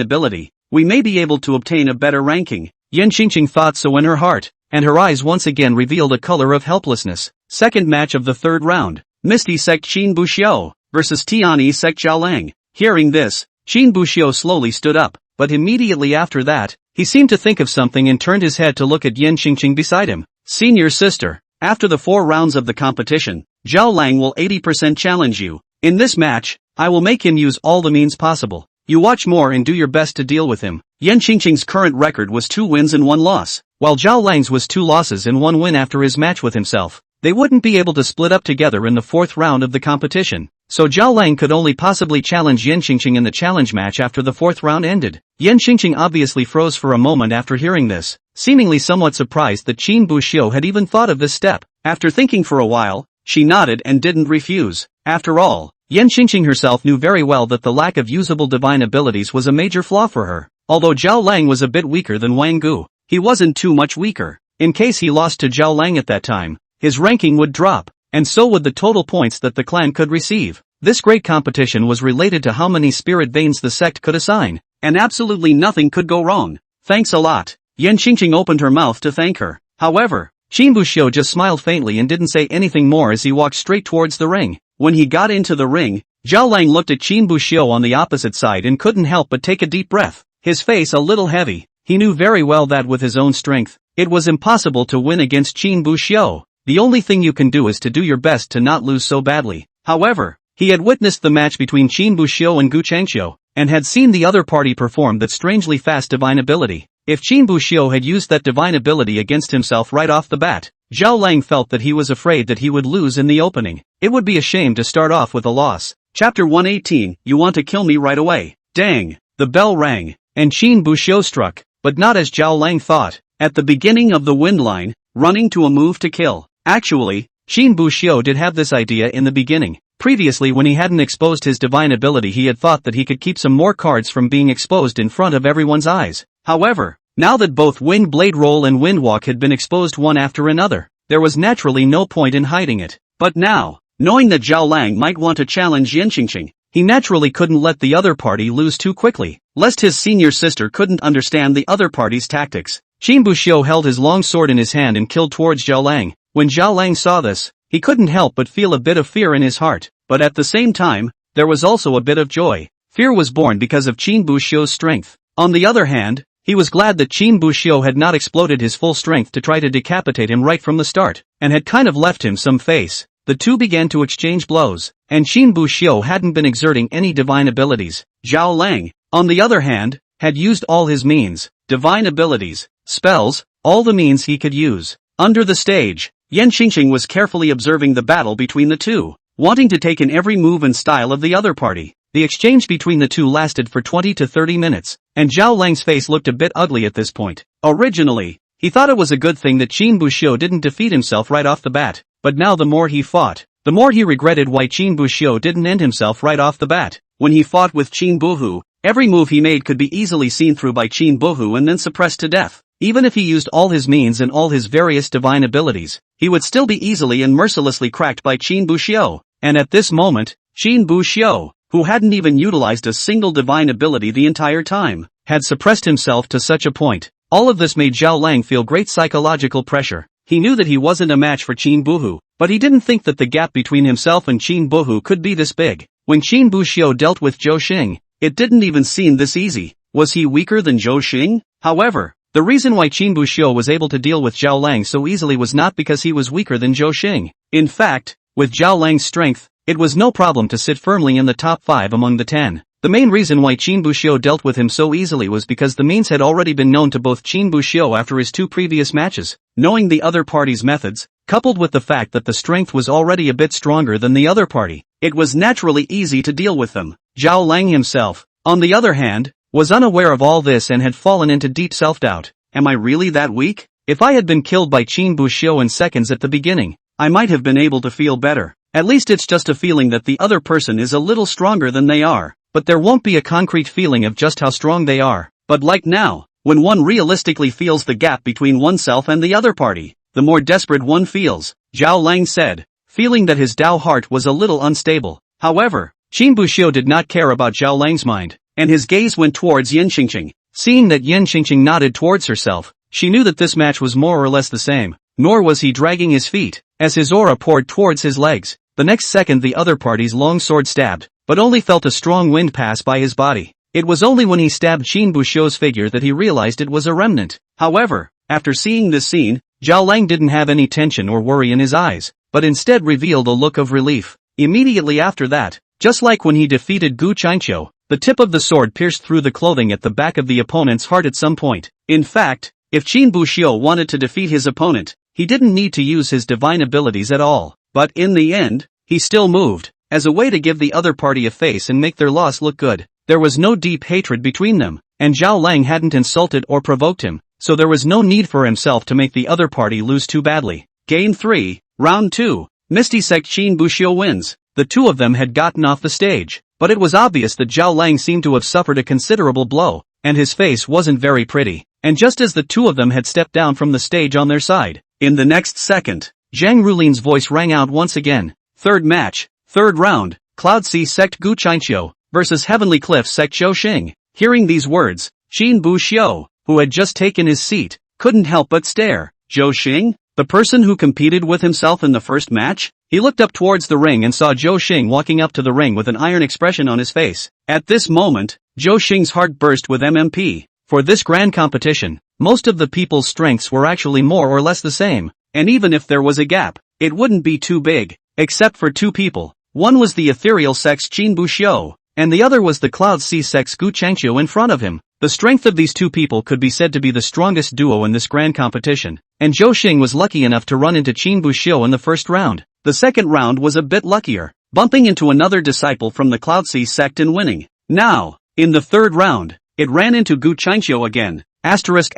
ability, we may be able to obtain a better ranking. Yan Qingqing thought so in her heart, and her eyes once again revealed a color of helplessness. Second match of the third round, Misty Sect Qin Buxiu versus Tiani Sect Zhao Lang. Hearing this, Qin Buxiu slowly stood up, but immediately after that, he seemed to think of something and turned his head to look at Yan Qingqing beside him. Senior sister, after the 4 rounds of the competition, Zhao Lang will 80% challenge you. In this match, I will make him use all the means possible. You watch more and do your best to deal with him. Yan Qingqing's current record was 2 wins and 1 loss, while Zhao Lang's was 2 losses and 1 win after his match with himself. They wouldn't be able to split up together in the 4th round of the competition, so Zhao Lang could only possibly challenge Yan Qingqing in the challenge match after the 4th round ended. Yan Qingqing obviously froze for a moment after hearing this, seemingly somewhat surprised that Qin Buxiu had even thought of this step. After thinking for a while, she nodded and didn't refuse. After all, Yan Qingqing herself knew very well that the lack of usable divine abilities was a major flaw for her. Although Zhao Lang was a bit weaker than Wang Gu, he wasn't too much weaker. In case he lost to Zhao Lang at that time, his ranking would drop, and so would the total points that the clan could receive. This great competition was related to how many spirit veins the sect could assign, and absolutely nothing could go wrong. Thanks a lot. Yan Qingqing opened her mouth to thank her. However, Qin Buxiu just smiled faintly and didn't say anything more as he walked straight towards the ring. When he got into the ring, Zhao Lang looked at Qin Buxiu on the opposite side and couldn't help but take a deep breath, his face a little heavy. He knew very well that with his own strength, it was impossible to win against Qin Buxiu. The only thing you can do is to do your best to not lose so badly. However, he had witnessed the match between Qin Buxiu and Gu Changqiu, and had seen the other party perform that strangely fast divine ability. If Qin Buxiu had used that divine ability against himself right off the bat, Zhao Lang felt that he was afraid that he would lose in the opening. It would be a shame to start off with a loss. Chapter 118, You Want to Kill Me Right Away. Dang! The bell rang, and Qin Buxiu struck, but not as Zhao Lang thought, at the beginning of the wind line, running to a move to kill. Actually, Qin Buxiu did have this idea in the beginning. Previously, when he hadn't exposed his divine ability, he had thought that he could keep some more cards from being exposed in front of everyone's eyes. However, now that both Wind Blade Roll and Wind Walk had been exposed one after another, there was naturally no point in hiding it. But now, knowing that Zhao Lang might want to challenge Yan Qingqing, he naturally couldn't let the other party lose too quickly, lest his senior sister couldn't understand the other party's tactics. Qin Buxiu held his long sword in his hand and killed towards Zhao Lang. When Zhao Lang saw this, he couldn't help but feel a bit of fear in his heart, but at the same time, there was also a bit of joy. Fear was born because of Qin Buxiu's strength. On the other hand, he was glad that Qin Buxiu had not exploded his full strength to try to decapitate him right from the start, and had kind of left him some face. The two began to exchange blows, and Qin Buxiu hadn't been exerting any divine abilities. Zhao Lang, on the other hand, had used all his means, divine abilities, spells, all the means he could use. Under the stage, Yan Qingqing was carefully observing the battle between the two, wanting to take in every move and style of the other party. The exchange between the two lasted for 20 to 30 minutes, and Zhao Lang's face looked a bit ugly at this point. Originally, he thought it was a good thing that Qin Buxiu didn't defeat himself right off the bat, but now the more he fought, the more he regretted why Qin Buxiu didn't end himself right off the bat. When he fought with Qin Buhu, every move he made could be easily seen through by Qin Buhu and then suppressed to death. Even if he used all his means and all his various divine abilities, he would still be easily and mercilessly cracked by Qin Buxiu. And at this moment, Qin Buxiu, who hadn't even utilized a single divine ability the entire time, had suppressed himself to such a point. All of this made Zhao Lang feel great psychological pressure. He knew that he wasn't a match for Qin Buhu, but he didn't think that the gap between himself and Qin Buhu could be this big. When Qin Buxiu dealt with Zhou Xing, it didn't even seem this easy. Was he weaker than Zhou Xing? However, The reason why Qin Buxiu was able to deal with Zhao Lang so easily was not because he was weaker than Zhou Xing. In fact, with Zhao Lang's strength, it was no problem to sit firmly in the top 5 among the 10. The main reason why Qin Buxiu dealt with him so easily was because the means had already been known to both Qin Buxiu after his 2 previous matches. Knowing the other party's methods, coupled with the fact that the strength was already a bit stronger than the other party, it was naturally easy to deal with them. Zhao Lang himself, on the other hand, was unaware of all this and had fallen into deep self-doubt. Am I really that weak? If I had been killed by Qin Buxiu in seconds at the beginning, I might have been able to feel better. At least it's just a feeling that the other person is a little stronger than they are, but there won't be a concrete feeling of just how strong they are. But like now, when one realistically feels the gap between oneself and the other party, the more desperate one feels, Zhao Lang said, feeling that his Dao heart was a little unstable. However, Qin Buxiu did not care about Zhao Lang's mind, and his gaze went towards Yin Qingqing. Seeing that Yin Qingqing nodded towards herself, she knew that this match was more or less the same, nor was he dragging his feet, as his aura poured towards his legs. The next second the other party's long sword stabbed, but only felt a strong wind pass by his body. It was only when he stabbed Qin Buxiu's figure that he realized it was a remnant. However, after seeing this scene, Zhao Lang didn't have any tension or worry in his eyes, but instead revealed a look of relief. Immediately after that, just like when he defeated Gu Qingqiu, the tip of the sword pierced through the clothing at the back of the opponent's heart at some point. In fact, if Qin Buxiu wanted to defeat his opponent, he didn't need to use his divine abilities at all. But in the end, he still moved, as a way to give the other party a face and make their loss look good. There was no deep hatred between them, and Zhao Lang hadn't insulted or provoked him, so there was no need for himself to make the other party lose too badly. Game 3, Round 2, Misty Sect Qin Buxiu wins. The two of them had gotten off the stage, but it was obvious that Zhao Lang seemed to have suffered a considerable blow, and his face wasn't very pretty. And just as the two of them had stepped down from the stage on their side, in the next second, Zhang Rulin's voice rang out once again. Third match, third round, Cloud Sea Sect Gu Qingqiu versus Heavenly Cliff Sect Zhou Xing. Hearing these words, Qin Buxiu, who had just taken his seat, couldn't help but stare. Zhou Xing? The person who competed with himself in the first match? He looked up towards the ring and saw Zhou Xing walking up to the ring with an iron expression on his face. At this moment, Zhou Xing's heart burst with MMP. For this grand competition, most of the people's strengths were actually more or less the same, and even if there was a gap, it wouldn't be too big, except for two people. One was the ethereal sect's Qin Buxiu, and the other was the Cloud Sea sect's Gu Qingqiu in front of him. The strength of these two people could be said to be the strongest duo in this grand competition, and Zhou Xing was lucky enough to run into Qin Buxiu in the first round. The second round was a bit luckier, bumping into another disciple from the Cloud Sea sect and winning. Now, in the third round, it ran into Gu Qingqiu again. Asterisk.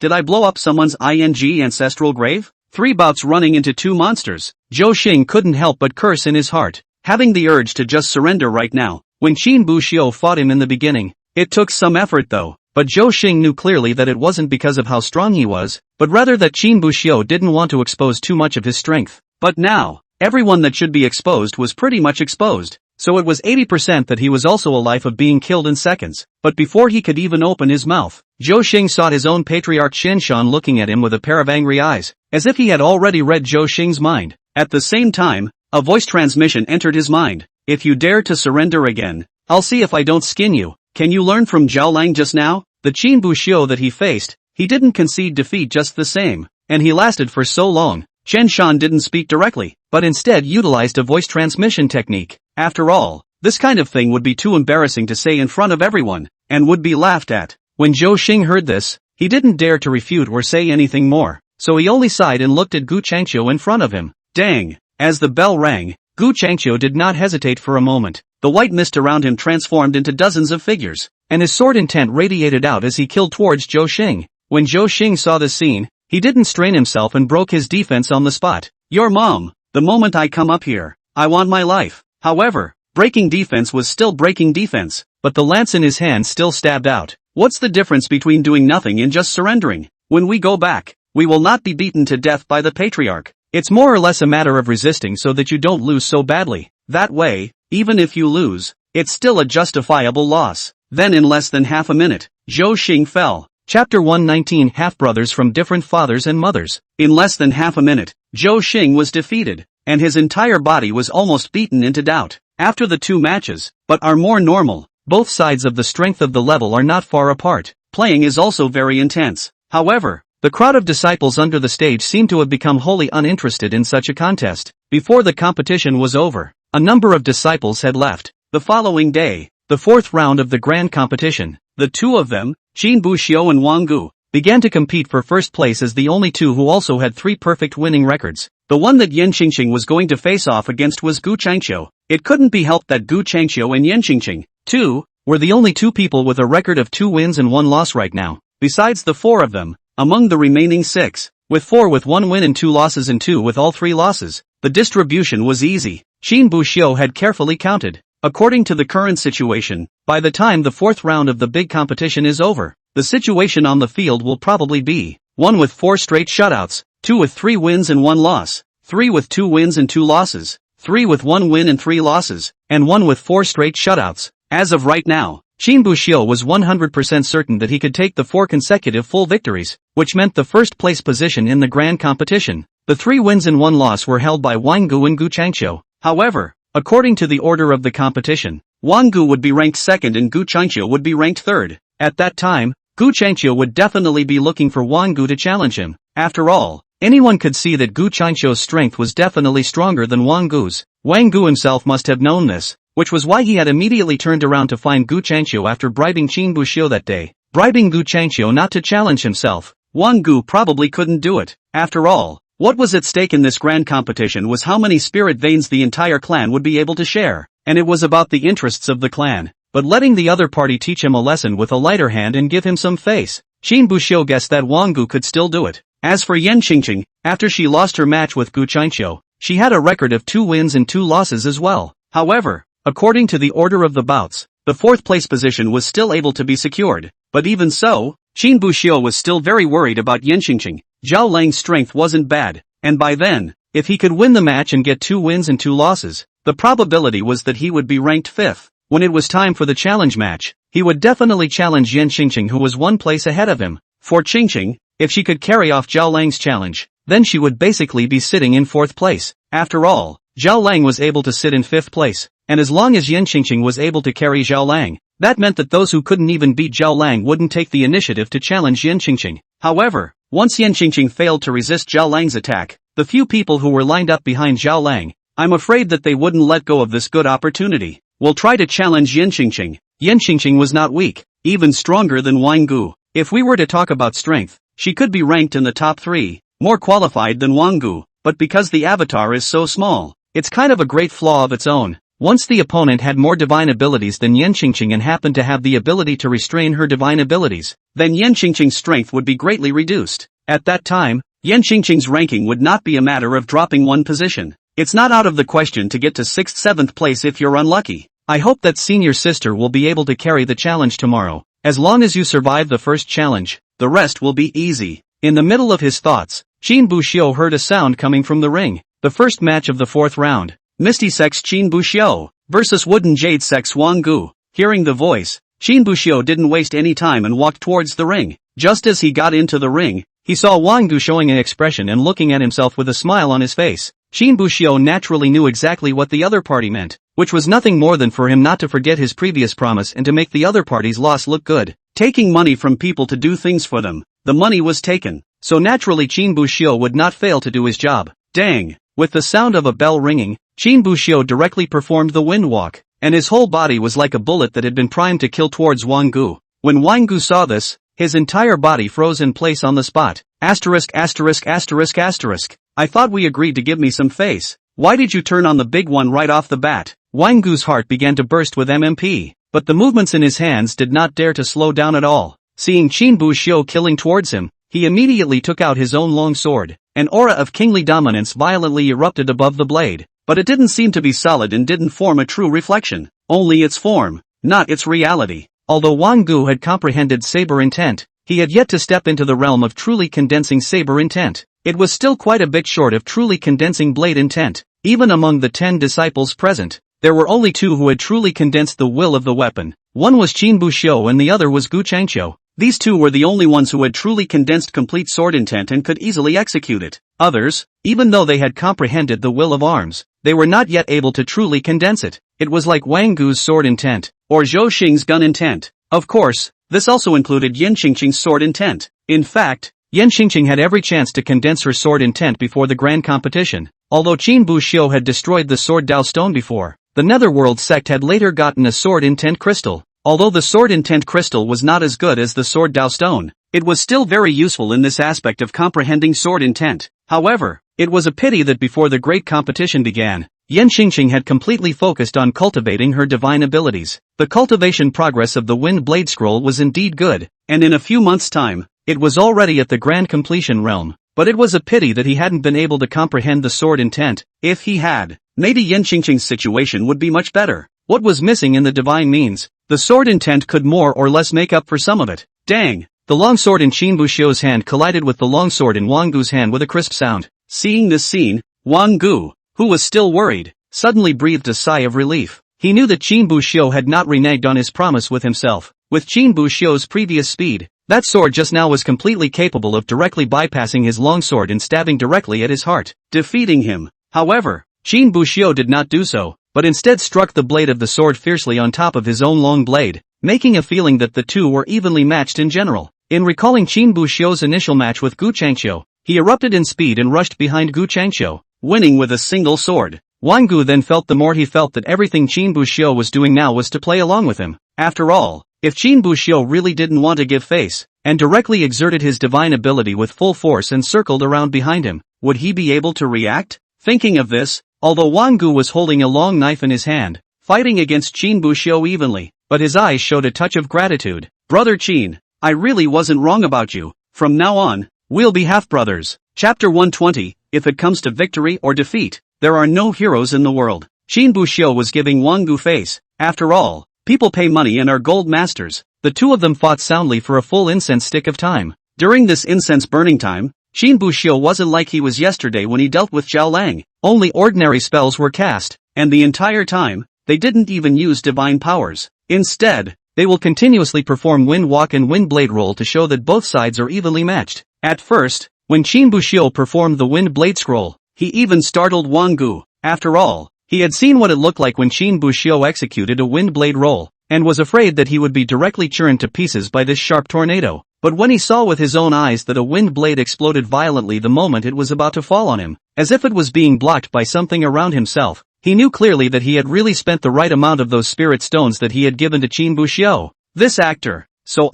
Did I blow up someone's ing ancestral grave? 3 bouts running into 2 monsters. Zhou Xing couldn't help but curse in his heart, having the urge to just surrender right now. When Qin Buxiu fought him in the beginning, it took some effort though, but Zhou Xing knew clearly that it wasn't because of how strong he was, but rather that Qin Buxiu didn't want to expose too much of his strength. But now, everyone that should be exposed was pretty much exposed, so it was 80% that he was also alive of being killed in seconds. But before he could even open his mouth, Zhou Xing saw his own patriarch Xinshan looking at him with a pair of angry eyes, as if he had already read Zhou Xing's mind. At the same time, a voice transmission entered his mind. If you dare to surrender again, I'll see if I don't skin you. Can you learn from Zhao Lang just now? The Qin Buxiu that he faced, he didn't concede defeat just the same, and he lasted for so long. Chen Shan didn't speak directly, but instead utilized a voice transmission technique. After all, this kind of thing would be too embarrassing to say in front of everyone, and would be laughed at. When Zhou Xing heard this, he didn't dare to refute or say anything more, so he only sighed and looked at Gu Qingqiu in front of him. Dang! As the bell rang, Gu Qingqiu did not hesitate for a moment. The white mist around him transformed into dozens of figures, and his sword intent radiated out as he killed towards Zhou Xing. When Zhou Xing saw this scene, he didn't strain himself and broke his defense on the spot. Your mom, the moment I come up here, I want my life. However, breaking defense was still breaking defense, but the lance in his hand still stabbed out. What's the difference between doing nothing and just surrendering? When we go back, we will not be beaten to death by the patriarch. It's more or less a matter of resisting so that you don't lose so badly. That way, even if you lose, it's still a justifiable loss. Then in less than half a minute, Zhou Xing fell. Chapter 119 Half-brothers from different fathers and mothers. In less than half a minute, Zhou Xing was defeated, and his entire body was almost beaten into doubt. After the 2 matches, but are more normal, both sides of the strength of the level are not far apart. playing is also very intense. However, the crowd of disciples under the stage seemed to have become wholly uninterested in such a contest. Before the competition was over, a number of disciples had left. The following day, the fourth round of the grand competition, the two of them, Qin Buxiu and Wang Gu, began to compete for first place as the only two who also had 3 perfect winning records. The one that Yan Qingqing was going to face off against was Gu Changqiu. It couldn't be helped that Gu Changqiu and Yan Qingqing, too, were the only 2 people with a record of 2 wins and 1 loss right now. Besides the 4 of them, among the remaining 6, with 4 with 1 win and 2 losses and 2 with all 3 losses, the distribution was easy. Qin Buxiu had carefully counted. According to the current situation, by the time the 4th round of the big competition is over, the situation on the field will probably be 1 with 4 straight shutouts, 2 with 3 wins and 1 loss, 3 with 2 wins and 2 losses, 3 with 1 win and 3 losses, and 1 with 4 straight shutouts. As of right now, Qin Buxiu was 100% certain that he could take the 4 consecutive full victories, which meant the first place position in the grand competition. The 3 wins and 1 loss were held by Wang Gu and Gu Changqiu. However, according to the order of the competition, Wang Gu would be ranked 2nd and Gu Changqiu would be ranked 3rd. At that time, Gu Changqiu would definitely be looking for Wang Gu to challenge him. After all, anyone could see that Gu Changqiu's strength was definitely stronger than Wang Gu's. Wang Gu himself must have known this, which was why he had immediately turned around to find Gu Changqiu after bribing Qin Buxiu that day. Bribing Gu Changqiu not to challenge himself, Wang Gu probably couldn't do it. After all, what was at stake in this grand competition was how many spirit veins the entire clan would be able to share, and it was about the interests of the clan, but letting the other party teach him a lesson with a lighter hand and give him some face. Qin Buxiu guessed that Wang Gu could still do it. As for Yan Qingqing, after she lost her match with Gu Changqiu, she had a record of 2 wins and 2 losses as well. However, according to the order of the bouts, the 4th place position was still able to be secured, but even so, Qin Buxiu was still very worried about Yan Qingqing. Zhao Lang's strength wasn't bad, and by then, if he could win the match and get 2 wins and 2 losses, the probability was that he would be ranked 5th. When it was time for the challenge match, he would definitely challenge Yan Qingqing, who was 1 place ahead of him. For Qingqing, if she could carry off Zhao Lang's challenge, then she would basically be sitting in 4th place. After all, Zhao Lang was able to sit in 5th place, and as long as Yan Qingqing was able to carry Zhao Lang, that meant that those who couldn't even beat Zhao Lang wouldn't take the initiative to challenge Yan Qingqing. However, once Yan Qingqing failed to resist Zhao Lang's attack, the few people who were lined up behind Zhao Lang, I'm afraid that they wouldn't let go of this good opportunity. We'll try to challenge Yan Qingqing. Yan Qingqing was not weak, even stronger than Wang Gu. If we were to talk about strength, she could be ranked in the top 3, more qualified than Wang Gu, but because the avatar is so small, it's kind of a great flaw of its own. Once the opponent had more divine abilities than Yan Qingqing and happened to have the ability to restrain her divine abilities, then Yan Qingqing's strength would be greatly reduced. At that time, Yan Qingqing's ranking would not be a matter of dropping 1 position. It's not out of the question to get to 6th, 7th place if you're unlucky. I hope that senior sister will be able to carry the challenge tomorrow. As long as you survive the first challenge, the rest will be easy. In the middle of his thoughts, Qin Buxiu heard a sound coming from the ring. The first match of the 4th round. Misty Sects Qin Buxiu versus Wooden Jade Sects Wang Gu. Hearing the voice, Qin Buxiu didn't waste any time and walked towards the ring. Just as he got into the ring, he saw Wang Gu showing an expression and looking at himself with a smile on his face. Qin Buxiu naturally knew exactly what the other party meant, which was nothing more than for him not to forget his previous promise and to make the other party's loss look good. Taking money from people to do things for them, the money was taken, so naturally Qin Buxiu would not fail to do his job. Dang! With the sound of a bell ringing, Qin Buxiu directly performed the wind walk, and his whole body was like a bullet that had been primed to kill towards Wang Gu. When Wang Gu saw this, his entire body froze in place on the spot. Asterisk asterisk asterisk asterisk. I thought we agreed to give me some face. Why did you turn on the big one right off the bat? Wang Gu's heart began to burst with MMP, but the movements in his hands did not dare to slow down at all. Seeing Qin Buxiu killing towards him, he immediately took out his own long sword. An aura of kingly dominance violently erupted above the blade, but it didn't seem to be solid and didn't form a true reflection, only its form, not its reality. Although Wang Gu had comprehended saber intent, he had yet to step into the realm of truly condensing saber intent. It was still quite a bit short of truly condensing blade intent. Even among the 10 disciples present, there were only 2 who had truly condensed the will of the weapon. One was Qin Buxiu and the other was Gu Changqiu. These 2 were the only ones who had truly condensed complete sword intent and could easily execute it. Others, even though they had comprehended the will of arms, they were not yet able to truly condense it. It was like Wang Gu's sword intent, or Zhou Xing's gun intent. Of course, This also included Yan Qingqing's sword intent. In fact, Yan Qingqing had every chance to condense her sword intent before the grand competition. Although Qin Buxiu had destroyed the sword Dao stone before, the Netherworld sect had later gotten a sword intent crystal. Although the sword intent crystal was not as good as the sword Dao stone, it was still very useful in this aspect of comprehending sword intent. However, it was a pity that before the great competition began, Yan Qingqing had completely focused on cultivating her divine abilities. The cultivation progress of the Wind Blade Scroll was indeed good, and in a few months' time, it was already at the grand completion realm. But it was a pity that he hadn't been able to comprehend the sword intent. If he had, maybe Yan Qingqing's situation would be much better. What was missing in the divine means, the sword intent could more or less make up for some of it. Dang! The longsword in Qin Buxiu's hand collided with the longsword in Wang Gu's hand with a crisp sound. Seeing this scene, Wang Gu, who was still worried, suddenly breathed a sigh of relief. He knew that Qin Buxiu had not reneged on his promise with himself. With Qin Buxiu's previous speed, that sword just now was completely capable of directly bypassing his longsword and stabbing directly at his heart, defeating him. However, Qin Buxiu did not do so, but instead struck the blade of the sword fiercely on top of his own long blade, making a feeling that the two were evenly matched in general. In recalling Qin Buxiu's initial match with Gu Changqiu, he erupted in speed and rushed behind Gu Changqiu, winning with a single sword. Wang Gu then felt the more he felt that everything Qin Buxiu was doing now was to play along with him. After all, if Qin Buxiu really didn't want to give face, and directly exerted his divine ability with full force and circled around behind him, would he be able to react? Thinking of this, although Wang Gu was holding a long knife in his hand, fighting against Qin Buxiu evenly, but his eyes showed a touch of gratitude. Brother Qin, I really wasn't wrong about you. From now on, we'll be half-brothers. Chapter 120, If it comes to victory or defeat, there are no heroes in the world. Qin Buxiu was giving Wang Gu face. After all, people pay money and are gold masters. The two of them fought soundly for a full incense stick of time. During this incense burning time, Qin Buxiu wasn't like he was yesterday when he dealt with Zhao Lang. Only ordinary spells were cast, and the entire time, they didn't even use divine powers. Instead, they will continuously perform wind walk and wind blade roll to show that both sides are evenly matched. At first, when Qin Buxiu performed the wind blade scroll, he even startled Wang Gu. After all, he had seen what it looked like when Qin Buxiu executed a wind blade roll, and was afraid that he would be directly churned to pieces by this sharp tornado. But when he saw with his own eyes that a wind blade exploded violently the moment it was about to fall on him, as if it was being blocked by something around himself, he knew clearly that he had really spent the right amount of those spirit stones that he had given to Qin Buxiu. This actor, so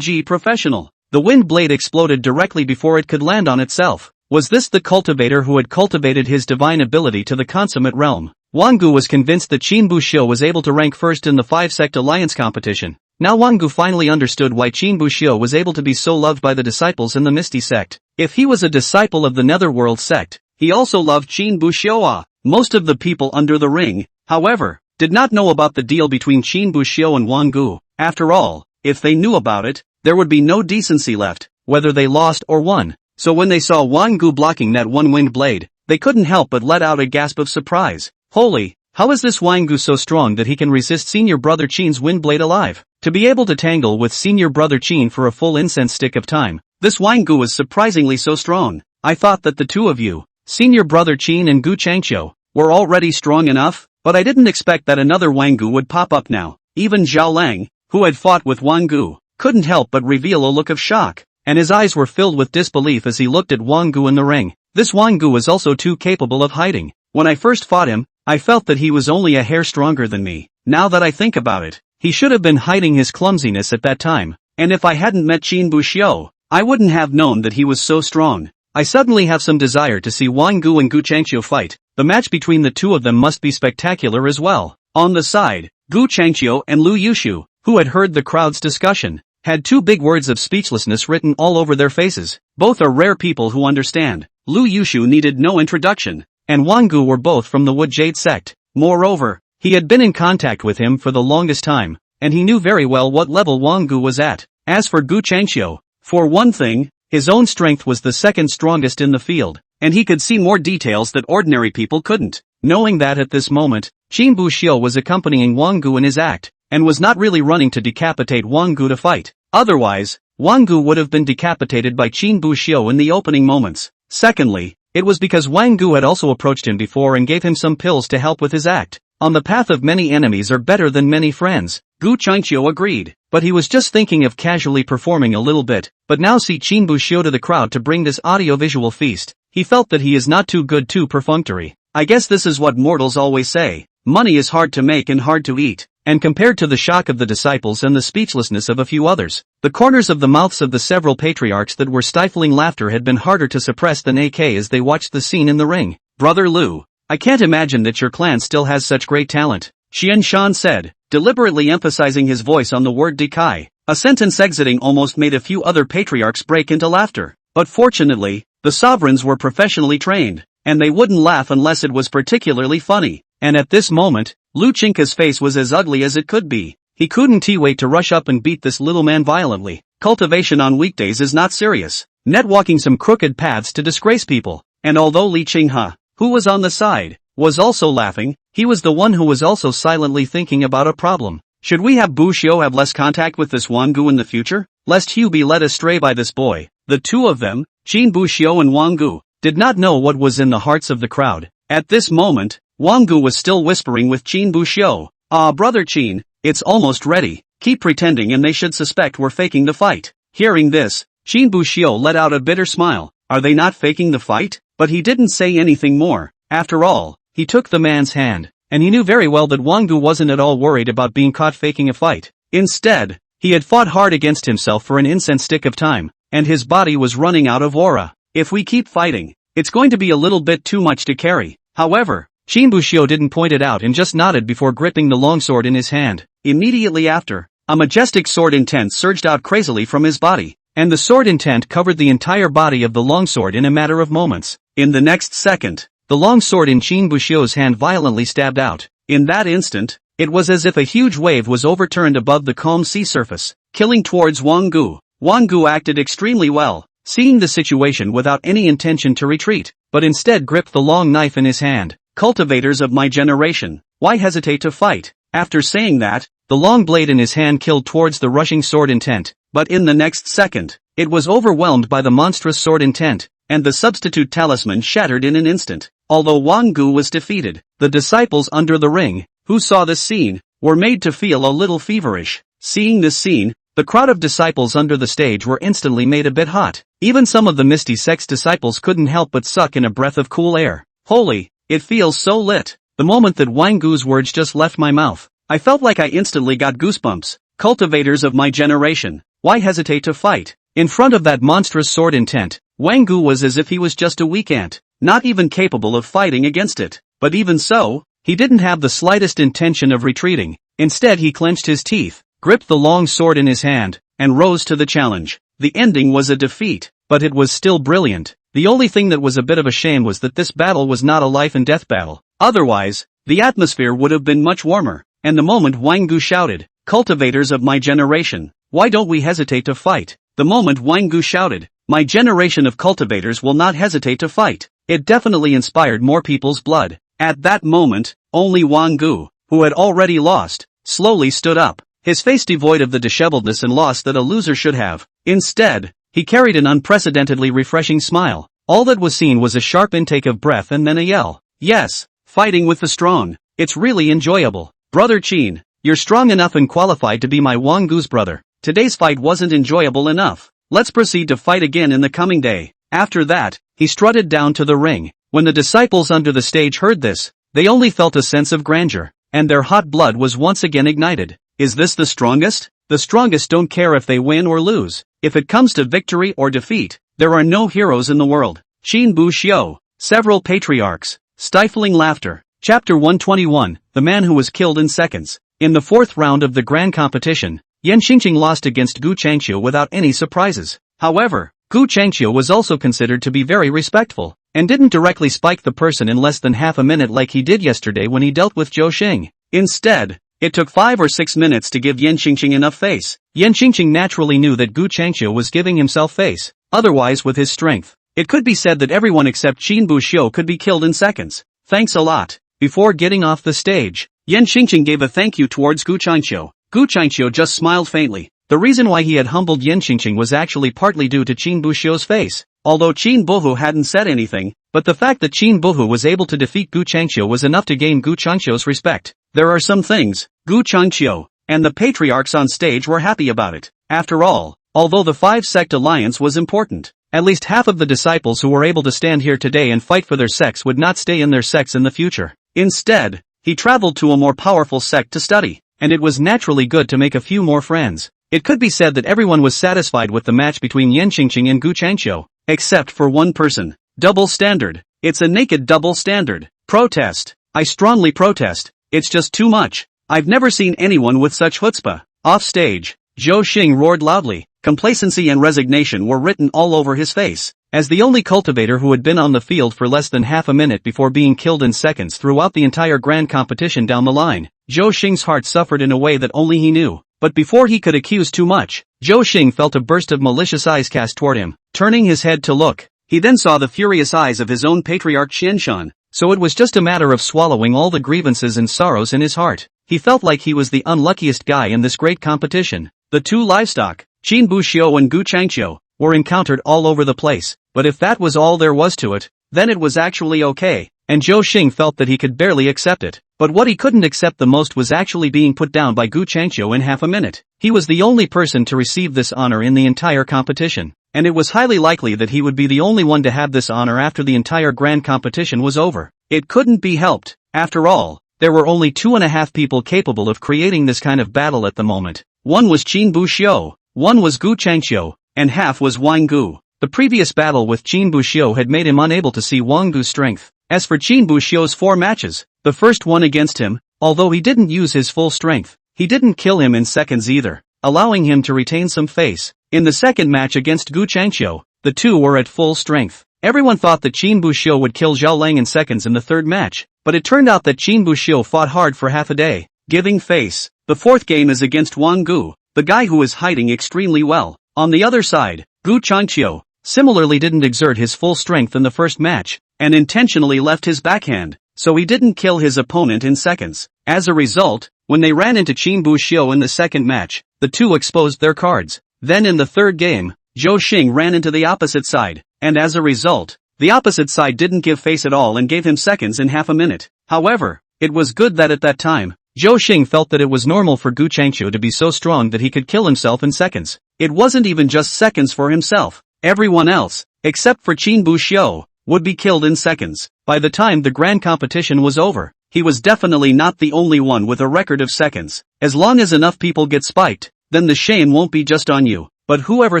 professional. The wind blade exploded directly before it could land on itself. Was this the cultivator who had cultivated his divine ability to the consummate realm? Wang Gu was convinced that Qin Buxiu was able to rank first in the 5-sect alliance competition. Now Wang Gu finally understood why Qin Buxiu was able to be so loved by the disciples in the Misty sect. If he was a disciple of the Netherworld sect, he also loved Qin Buxiu. Most of the people under the ring, however, did not know about the deal between Qin Buxiu and Wang Gu. After all, if they knew about it, there would be no decency left, whether they lost or won. So when they saw Wang Gu blocking that one wind blade, they couldn't help but let out a gasp of surprise. Holy, how is this Wang Gu so strong that he can resist senior brother Qin's wind blade alive? To be able to tangle with senior brother Qin for a full incense stick of time, this Wang Gu is surprisingly so strong. I thought that the two of you, senior brother Qin and Gu Changqiu, were already strong enough, but I didn't expect that another Wang Gu would pop up now. Even Zhao Lang, who had fought with Wang Gu, couldn't help but reveal a look of shock, and his eyes were filled with disbelief as he looked at Wang Gu in the ring. This Wang Gu was also too capable of hiding. When I first fought him, I felt that he was only a hair stronger than me. Now that I think about it, he should have been hiding his clumsiness at that time, and if I hadn't met Qin Buxiu, I wouldn't have known that he was so strong. I suddenly have some desire to see Wang Gu and Gu Changqiu fight. The match between the two of them must be spectacular as well. On the side, Gu Changqiu and Lu Yushu, who had heard the crowd's discussion, had two big words of speechlessness written all over their faces. Both are rare people who understand. Lu Yushu needed no introduction, and Wang Gu were both from the Wood Jade sect. Moreover, he had been in contact with him for the longest time, and he knew very well what level Wang Gu was at. As for Gu Changqiu, for one thing, his own strength was the second strongest in the field, and he could see more details that ordinary people couldn't. Knowing that at this moment, Qin Buxiu was accompanying Wang Gu in his act, and was not really running to decapitate Wang Gu to fight. Otherwise, Wang Gu would have been decapitated by Qin Buxiu in the opening moments. Secondly, it was because Wang Gu had also approached him before and gave him some pills to help with his act. On the path of many enemies are better than many friends. Gu Changqiu agreed, but he was just thinking of casually performing a little bit, but now see Qin Buxiu to the crowd to bring this audiovisual feast, he felt that he is not too good too perfunctory. I guess this is what mortals always say, money is hard to make and hard to eat, and compared to the shock of the disciples and the speechlessness of a few others, the corners of the mouths of the several patriarchs that were stifling laughter had been harder to suppress than AK as they watched the scene in the ring. Brother Lu, I can't imagine that your clan still has such great talent, Xian Shan said, deliberately emphasizing his voice on the word Dekai. A sentence exiting almost made a few other patriarchs break into laughter, but fortunately, the sovereigns were professionally trained, and they wouldn't laugh unless it was particularly funny, and at this moment, Lu Chinka's face was as ugly as it could be. He couldn't wait to rush up and beat this little man violently. Cultivation on weekdays is not serious, net walking some crooked paths to disgrace people, and although Li Qinghe, who was on the side, was also laughing, he was the one who was also silently thinking about a problem. Should we have Bu Xiu have less contact with this Wang Gu in the future, lest Hugh be led astray by this boy? The two of them, Qin Bu Xiu and Wang Gu, did not know what was in the hearts of the crowd. At this moment, Wang Gu was still whispering with Qin Bu Xiu, "Ah, brother Qin, it's almost ready, keep pretending and they should suspect we're faking the fight." Hearing this, Qin Bu Xiu let out a bitter smile. Are they not faking the fight? But he didn't say anything more. After all, he took the man's hand, and he knew very well that Wang Gu wasn't at all worried about being caught faking a fight. Instead, he had fought hard against himself for an incense stick of time, and his body was running out of aura. If we keep fighting, it's going to be a little bit too much to carry. However, Qin Buxiu didn't point it out and just nodded before gripping the longsword in his hand. Immediately after, a majestic sword intent surged out crazily from his body, and the sword intent covered the entire body of the longsword in a matter of moments. In the next second, the long sword in Qin Buxiu's hand violently stabbed out. In that instant, it was as if a huge wave was overturned above the calm sea surface, killing towards Wang Gu. Wang Gu acted extremely well, seeing the situation without any intention to retreat, but instead gripped the long knife in his hand. Cultivators of my generation, why hesitate to fight? After saying that, the long blade in his hand killed towards the rushing sword intent, but in the next second, it was overwhelmed by the monstrous sword intent, and the substitute talisman shattered in an instant. Although Wang Gu was defeated, the disciples under the ring, who saw this scene, were made to feel a little feverish. Seeing this scene, the crowd of disciples under the stage were instantly made a bit hot. Even some of the Misty Sect's disciples couldn't help but suck in a breath of cool air. Holy, it feels so lit. The moment that Wang Gu's words just left my mouth, I felt like I instantly got goosebumps. Cultivators of my generation, why hesitate to fight? In front of that monstrous sword intent, Wang Gu was as if he was just a weak ant, not even capable of fighting against it. But even so, he didn't have the slightest intention of retreating. Instead he clenched his teeth, gripped the long sword in his hand, and rose to the challenge. The ending was a defeat, but it was still brilliant. The only thing that was a bit of a shame was that this battle was not a life and death battle. Otherwise, the atmosphere would have been much warmer, and the moment Wang Gu shouted, "Cultivators of my generation, why don't we hesitate to fight?" The moment Wang Gu shouted, "My generation of cultivators will not hesitate to fight," it definitely inspired more people's blood. At that moment, only Wang Gu, who had already lost, slowly stood up, his face devoid of the disheveledness and loss that a loser should have. Instead, he carried an unprecedentedly refreshing smile. All that was seen was a sharp intake of breath and then a yell. Yes, fighting with the strong. It's really enjoyable. Brother Qin, you're strong enough and qualified to be my Wang Gu's brother. Today's fight wasn't enjoyable enough. Let's proceed to fight again in the coming day. After that, he strutted down to the ring. When the disciples under the stage heard this, they only felt a sense of grandeur, and their hot blood was once again ignited. Is this the strongest? The strongest don't care if they win or lose. If it comes to victory or defeat, there are no heroes in the world. Qin Bu Xiu, several patriarchs, stifling laughter. Chapter 121, The Man Who Was Killed in Seconds. In the fourth round of the grand competition, Yan Xingqing lost against Gu Changqiu without any surprises. However, Gu Changqiu was also considered to be very respectful, and didn't directly spike the person in less than half a minute like he did yesterday when he dealt with Zhou Xing. Instead, it took 5 or 6 minutes to give Yan Xingqing enough face. Yan Xingqing naturally knew that Gu Changqiu was giving himself face. Otherwise, with his strength, it could be said that everyone except Qin Bu Xiu could be killed in seconds. Thanks a lot. Before getting off the stage, Yan Xingqing gave a thank you towards Gu Changqiu. Gu Changqiu just smiled faintly. The reason why he had humbled Yan Xingqing was actually partly due to Qin Bu Xiu's face. Although Qin Buhu hadn't said anything, but the fact that Qin Buhu was able to defeat Gu Changqiu was enough to gain Gu Changqiu's respect. There are some things, Gu Changqiu, and the patriarchs on stage were happy about it. After all, although the 5-sect alliance was important, at least half of the disciples who were able to stand here today and fight for their sects would not stay in their sects in the future. Instead, he traveled to a more powerful sect to study, and it was naturally good to make a few more friends. It could be said that everyone was satisfied with the match between Yan Qingqing and Gu Changqiu, except for one person. Double standard. It's a naked double standard. Protest. I strongly protest. It's just too much. I've never seen anyone with such chutzpah. Off stage, Zhou Xing roared loudly. Complacency and resignation were written all over his face. As the only cultivator who had been on the field for less than half a minute before being killed in seconds throughout the entire grand competition down the line, Zhou Xing's heart suffered in a way that only he knew. But before he could accuse too much, Zhou Xing felt a burst of malicious eyes cast toward him. Turning his head to look, he then saw the furious eyes of his own patriarch Qianshan. So it was just a matter of swallowing all the grievances and sorrows in his heart. He felt like he was the unluckiest guy in this great competition. The two livestock, Qin Buxiu and Gu Changqiu, were encountered all over the place, but if that was all there was to it, then it was actually okay, and Zhou Xing felt that he could barely accept it. But what he couldn't accept the most was actually being put down by Gu Changqiu in half a minute. He was the only person to receive this honor in the entire competition, and it was highly likely that he would be the only one to have this honor after the entire grand competition was over. It couldn't be helped. After all, there were only 2.5 people capable of creating this kind of battle at the moment. One was Qin Buxiu, one was Gu Changqiu, and half was Wang Gu. The previous battle with Qin Buxiu had made him unable to see Wang Gu's strength. As for Qin Buxiu's 4 matches, the first one against him, although he didn't use his full strength, he didn't kill him in seconds either, allowing him to retain some face. In the second match against Gu Changqiu, the two were at full strength. Everyone thought that Qin Buxiu would kill Zhao Lang in seconds in the third match, but it turned out that Qin Buxiu fought hard for half a day, giving face. The fourth game is against Wang Gu, the guy who is hiding extremely well. On the other side, Gu Changqiu similarly didn't exert his full strength in the first match, and intentionally left his backhand, so he didn't kill his opponent in seconds. As a result, when they ran into Qin Buxiu in the second match, the two exposed their cards. Then in the third game, Zhou Xing ran into the opposite side, and as a result, the opposite side didn't give face at all and gave him seconds in half a minute. However, it was good that at that time, Zhou Xing felt that it was normal for Gu Changqiu to be so strong that he could kill himself in seconds. It wasn't even just seconds for himself. Everyone else, except for Qin Buxiu, would be killed in seconds. By the time the grand competition was over, he was definitely not the only one with a record of seconds. As long as enough people get spiked, then the shame won't be just on you. But whoever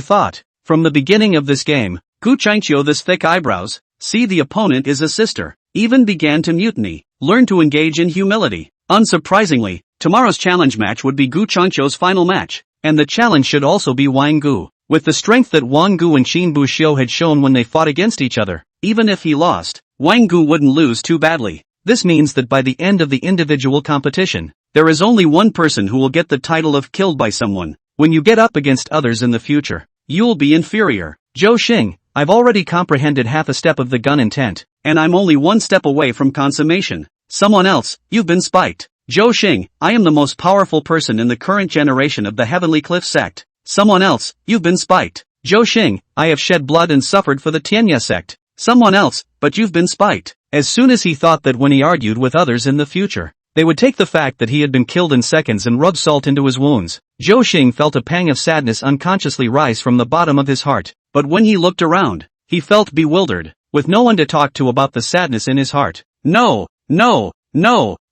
thought, from the beginning of this game, Gu Changqiu this thick eyebrows, see the opponent is a sister, even began to mutiny, learn to engage in humility. Unsurprisingly, tomorrow's challenge match would be Gu Changqiu's final match, and the challenge should also be Wang Gu. With the strength that Wang Gu and Qin Buxiu had shown when they fought against each other, even if he lost, Wang Gu wouldn't lose too badly. This means that by the end of the individual competition, there is only one person who will get the title of killed by someone. When you get up against others in the future, you'll be inferior. Zhou Xing, I've already comprehended half a step of the gun intent, and I'm only one step away from consummation. Someone else, you've been spiked. Zhou Xing, I am the most powerful person in the current generation of the Heavenly Cliff sect. Someone else, you've been spiked. Zhou Xing, I have shed blood and suffered for the Tianya sect. Someone else, but you've been spiked. As soon as he thought that when he argued with others in the future, they would take the fact that he had been killed in seconds and rub salt into his wounds, Zhou Xing felt a pang of sadness unconsciously rise from the bottom of his heart. But when he looked around, he felt bewildered, with no one to talk to about the sadness in his heart. No,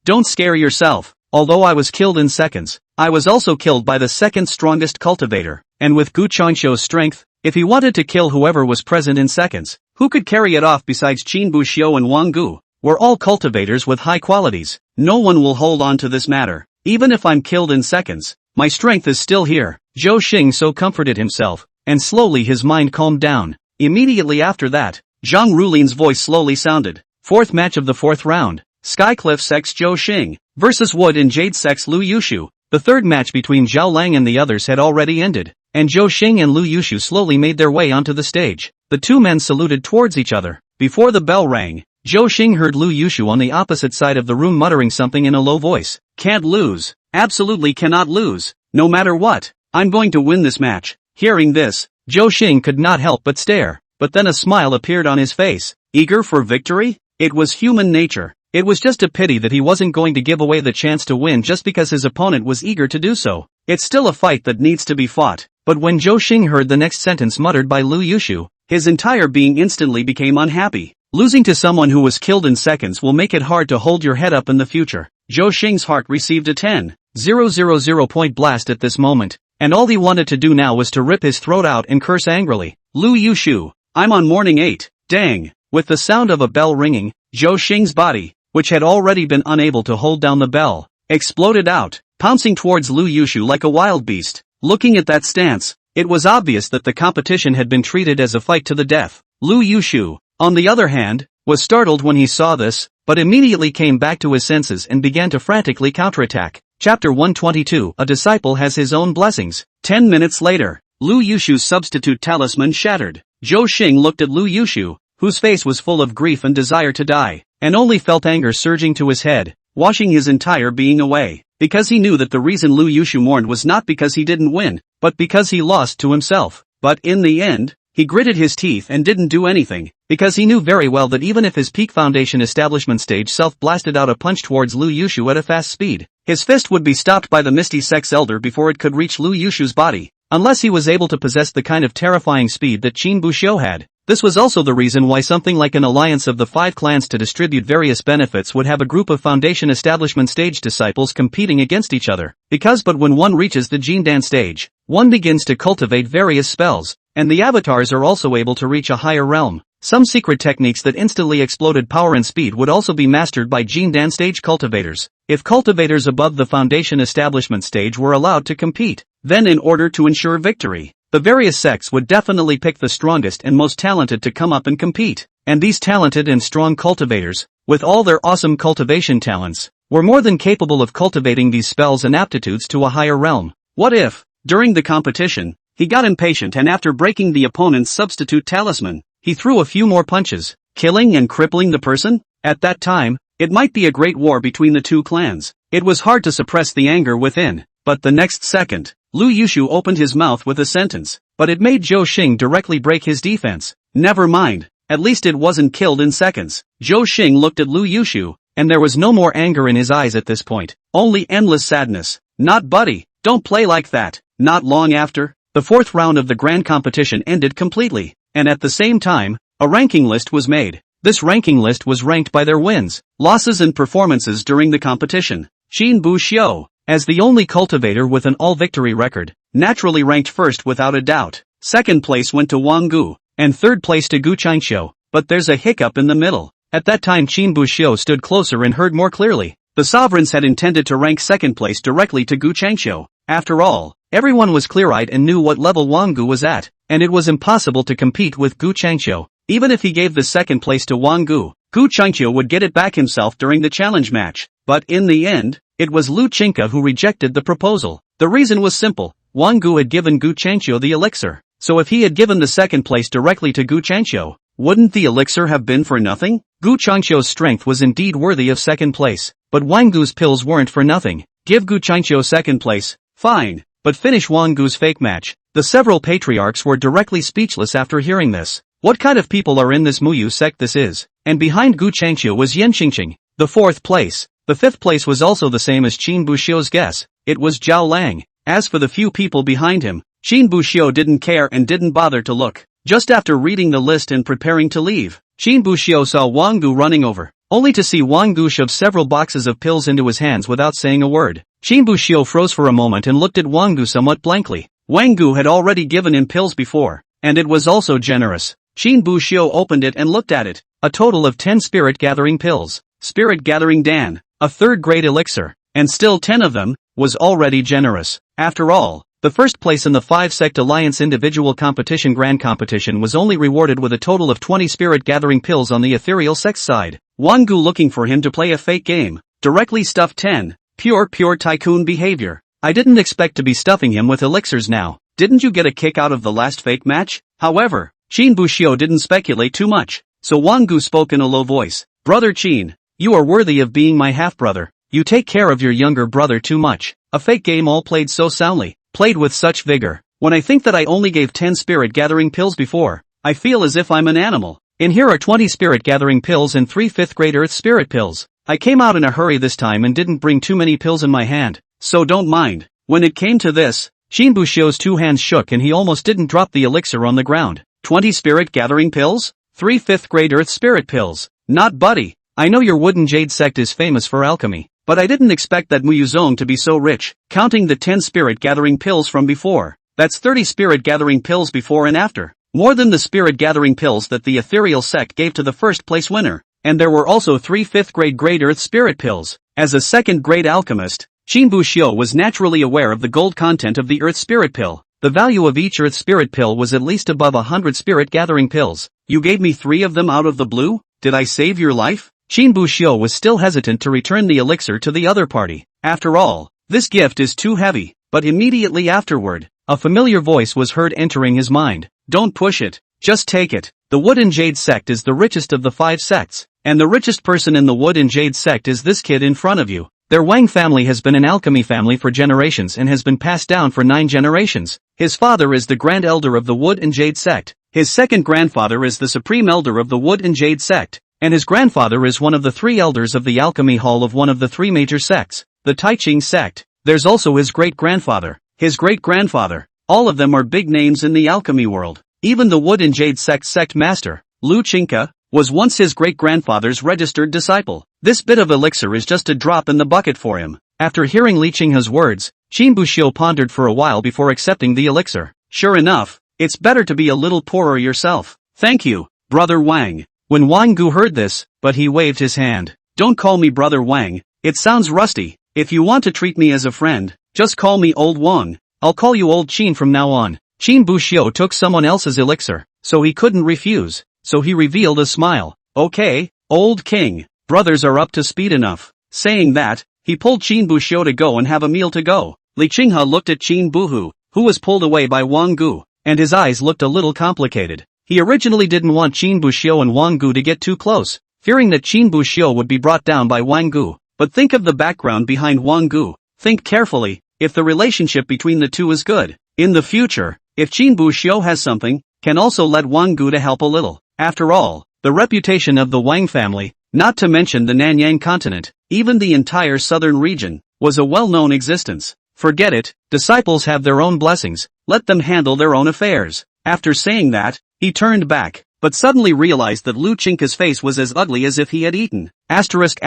don't scare yourself. Although I was killed in seconds, I was also killed by the second strongest cultivator, and with Gu Changqiu's strength, if he wanted to kill whoever was present in seconds, who could carry it off besides Qin Buxiu and Wang Gu? We're all cultivators with high qualities. No one will hold on to this matter. Even if I'm killed in seconds, my strength is still here. Zhou Xing so comforted himself, and slowly his mind calmed down. Immediately after that, Zhang Rulin's voice slowly sounded. Fourth match of the fourth round. Skycliff sects Zhou Xing versus Wood and Jade sects Lu Yushu. The third match between Zhao Lang and the others had already ended, and Zhou Xing and Lu Yushu slowly made their way onto the stage. The two men saluted towards each other. Before the bell rang, Zhou Xing heard Lu Yushu on the opposite side of the room muttering something in a low voice. Can't lose. Absolutely cannot lose. No matter what, I'm going to win this match. Hearing this, Zhou Xing could not help but stare, but then a smile appeared on his face. Eager for victory? It was human nature. It was just a pity that he wasn't going to give away the chance to win just because his opponent was eager to do so. It's still a fight that needs to be fought. But when Zhou Xing heard the next sentence muttered by Lu Yushu, his entire being instantly became unhappy. Losing to someone who was killed in seconds will make it hard to hold your head up in the future. Zhou Xing's heart received a 10,000 point blast at this moment, and all he wanted to do now was to rip his throat out and curse angrily. Lu Yushu, I'm on morning 8, dang. With the sound of a bell ringing, Zhou Xing's body, which had already been unable to hold down the bell, exploded out, pouncing towards Lu Yushu like a wild beast. Looking at that stance, it was obvious that the competition had been treated as a fight to the death. Lu Yushu, on the other hand, was startled when he saw this, but immediately came back to his senses and began to frantically counterattack. Chapter 122, A Disciple Has His Own Blessings. 10 minutes later, Lu Yushu's substitute talisman shattered. Zhou Xing looked at Lu Yushu, whose face was full of grief and desire to die, and only felt anger surging to his head, washing his entire being away. Because he knew that the reason Lu Yushu mourned was not because he didn't win, but because he lost to himself. But in the end, he gritted his teeth and didn't do anything, because he knew very well that even if his peak foundation establishment stage self blasted out a punch towards Lu Yushu at a fast speed, his fist would be stopped by the Misty Sects Elder before it could reach Lu Yushu's body, unless he was able to possess the kind of terrifying speed that Qin Buxiu had. This was also the reason why something like an alliance of the 5 clans to distribute various benefits would have a group of foundation establishment stage disciples competing against each other. But when one reaches the Jindan stage, one begins to cultivate various spells, and the avatars are also able to reach a higher realm. Some secret techniques that instantly exploded power and speed would also be mastered by Jindan stage cultivators. If cultivators above the foundation establishment stage were allowed to compete, then in order to ensure victory, the various sects would definitely pick the strongest and most talented to come up and compete. And these talented and strong cultivators, with all their awesome cultivation talents, were more than capable of cultivating these spells and aptitudes to a higher realm. What if, during the competition, he got impatient and after breaking the opponent's substitute talisman, he threw a few more punches, killing and crippling the person? At that time, it might be a great war between the two clans. It was hard to suppress the anger within, but the next second, Lu Yushu opened his mouth with a sentence, but it made Zhou Xing directly break his defense. Never mind, at least it wasn't killed in seconds. Zhou Xing looked at Lu Yushu, and there was no more anger in his eyes at this point, only endless sadness. Not buddy, don't play like that. Not long after, the 4th round of the grand competition ended completely, and at the same time, a ranking list was made. This ranking list was ranked by their wins, losses and performances during the competition. Qin Buxiu, as the only cultivator with an all-victory record, naturally ranked first without a doubt. Second place went to Wang Gu, and third place to Gu Changqiu, but there's a hiccup in the middle. At that time Qin Buxiu stood closer and heard more clearly. The sovereigns had intended to rank second place directly to Gu Changqiu. After all, everyone was clear-eyed and knew what level Wang Gu was at, and it was impossible to compete with Gu Changqiu. Even if he gave the second place to Wang Gu, Gu Changqiu would get it back himself during the challenge match. But in the end, it was Lu Qingke who rejected the proposal. The reason was simple. Wang Gu had given Gu Changqiu the elixir, so if he had given the second place directly to Gu Changqiu, wouldn't the elixir have been for nothing? Gu Changqiu's strength was indeed worthy of second place, but Wang Gu's pills weren't for nothing. Give Gu Changqiu second place, fine, but finish Wang Gu's fake match. The several patriarchs were directly speechless after hearing this. What kind of people are in this Muyu sect this is? And behind Gu Changqiu was Yan Qingqing, the 4th place. The 5th place was also the same as Qin Buxiu's guess. It was Zhao Lang. As for the few people behind him, Qin Buxiu didn't care and didn't bother to look. Just after reading the list and preparing to leave, Qin Buxiu saw Wang Gu running over, only to see Wang Gu shove several boxes of pills into his hands without saying a word. Qin Buxiu froze for a moment and looked at Wang Gu somewhat blankly. Wang Gu had already given him pills before, and it was also generous. Qin Buxiu opened it and looked at it. A total of 10 spirit gathering pills. Spirit gathering Dan, a 3rd grade elixir, and still 10 of them, was already generous. After all, the first place in the 5-sect alliance individual competition grand competition was only rewarded with a total of 20 spirit gathering pills on the ethereal sex side. Wang Gu looking for him to play a fake game, directly stuffed 10. Pure tycoon behavior. I didn't expect to be stuffing him with elixirs now. Didn't you get a kick out of the last fake match? However, Qin Buxiu didn't speculate too much, so Wang Gu spoke in a low voice. Brother Qin, you are worthy of being my half-brother. You take care of your younger brother too much. A fake game all played so soundly, played with such vigor. When I think that I only gave 10 spirit gathering pills before, I feel as if I'm an animal. And here are 20 spirit gathering pills and 3 5th grade earth spirit pills. I came out in a hurry this time and didn't bring too many pills in my hand, so don't mind. When it came to this, Shin Bushio's 2 hands shook and he almost didn't drop the elixir on the ground. 20 spirit gathering pills? 3 5th grade earth spirit pills. Not buddy. I know your wooden jade sect is famous for alchemy, but I didn't expect that Muyuzong to be so rich, counting the 10 spirit gathering pills from before. That's 30 spirit gathering pills before and after. More than the spirit gathering pills that the ethereal sect gave to the first place winner. And there were also 3 5th grade earth spirit pills. As a 2nd grade alchemist, Shin Bushio was naturally aware of the gold content of the earth spirit pill. The value of each earth spirit pill was at least above 100 spirit gathering pills. You gave me 3 of them out of the blue? Did I save your life? Shin Bushio was still hesitant to return the elixir to the other party. After all, this gift is too heavy. But immediately afterward, a familiar voice was heard entering his mind. Don't push it. Just take it. The Wood and Jade sect is the richest of the 5 sects. And the richest person in the Wood and Jade sect is this kid in front of you. Their Wang family has been an alchemy family for generations and has been passed down for 9 generations. His father is the Grand Elder of the Wood and Jade sect. His second grandfather is the Supreme Elder of the Wood and Jade sect. And his grandfather is one of the 3 elders of the alchemy hall of one of the 3 major sects, the Taiching sect. There's also his great-grandfather, his great-grandfather. All of them are big names in the alchemy world. Even the Wood and Jade sect master, Lu Chinka, was once his great-grandfather's registered disciple. This bit of elixir is just a drop in the bucket for him. After hearing Li Qinghe's words, Shin Bushio pondered for a while before accepting the elixir. Sure enough, it's better to be a little poorer yourself. Thank you, Brother Wang. When Wang Gu heard this, but he waved his hand. Don't call me Brother Wang, it sounds rusty. If you want to treat me as a friend, just call me Old Wang. I'll call you Old Qin from now on. Shin Bushio took someone else's elixir, so he couldn't refuse, so he revealed a smile. Okay, Old King, brothers are up to speed enough. Saying that, he pulled Shin Bushio to go and have a meal to go. Li Qinghe looked at Shin Buhu, who was pulled away by Wang Gu, and his eyes looked a little complicated. He originally didn't want Shin Bushio and Wang Gu to get too close, fearing that Shin Bushio would be brought down by Wang Gu. But think of the background behind Wang Gu. Think carefully, if the relationship between the two is good. In the future, if Shin Bushio has something, can also let Wang Gu to help a little. After all, the reputation of the Wang family, not to mention the Nanyang continent, even the entire southern region, was a well-known existence. Forget it, disciples have their own blessings, let them handle their own affairs. After saying that, he turned back, but suddenly realized that Lu Chinka's face was as ugly as if he had eaten. Asterisk.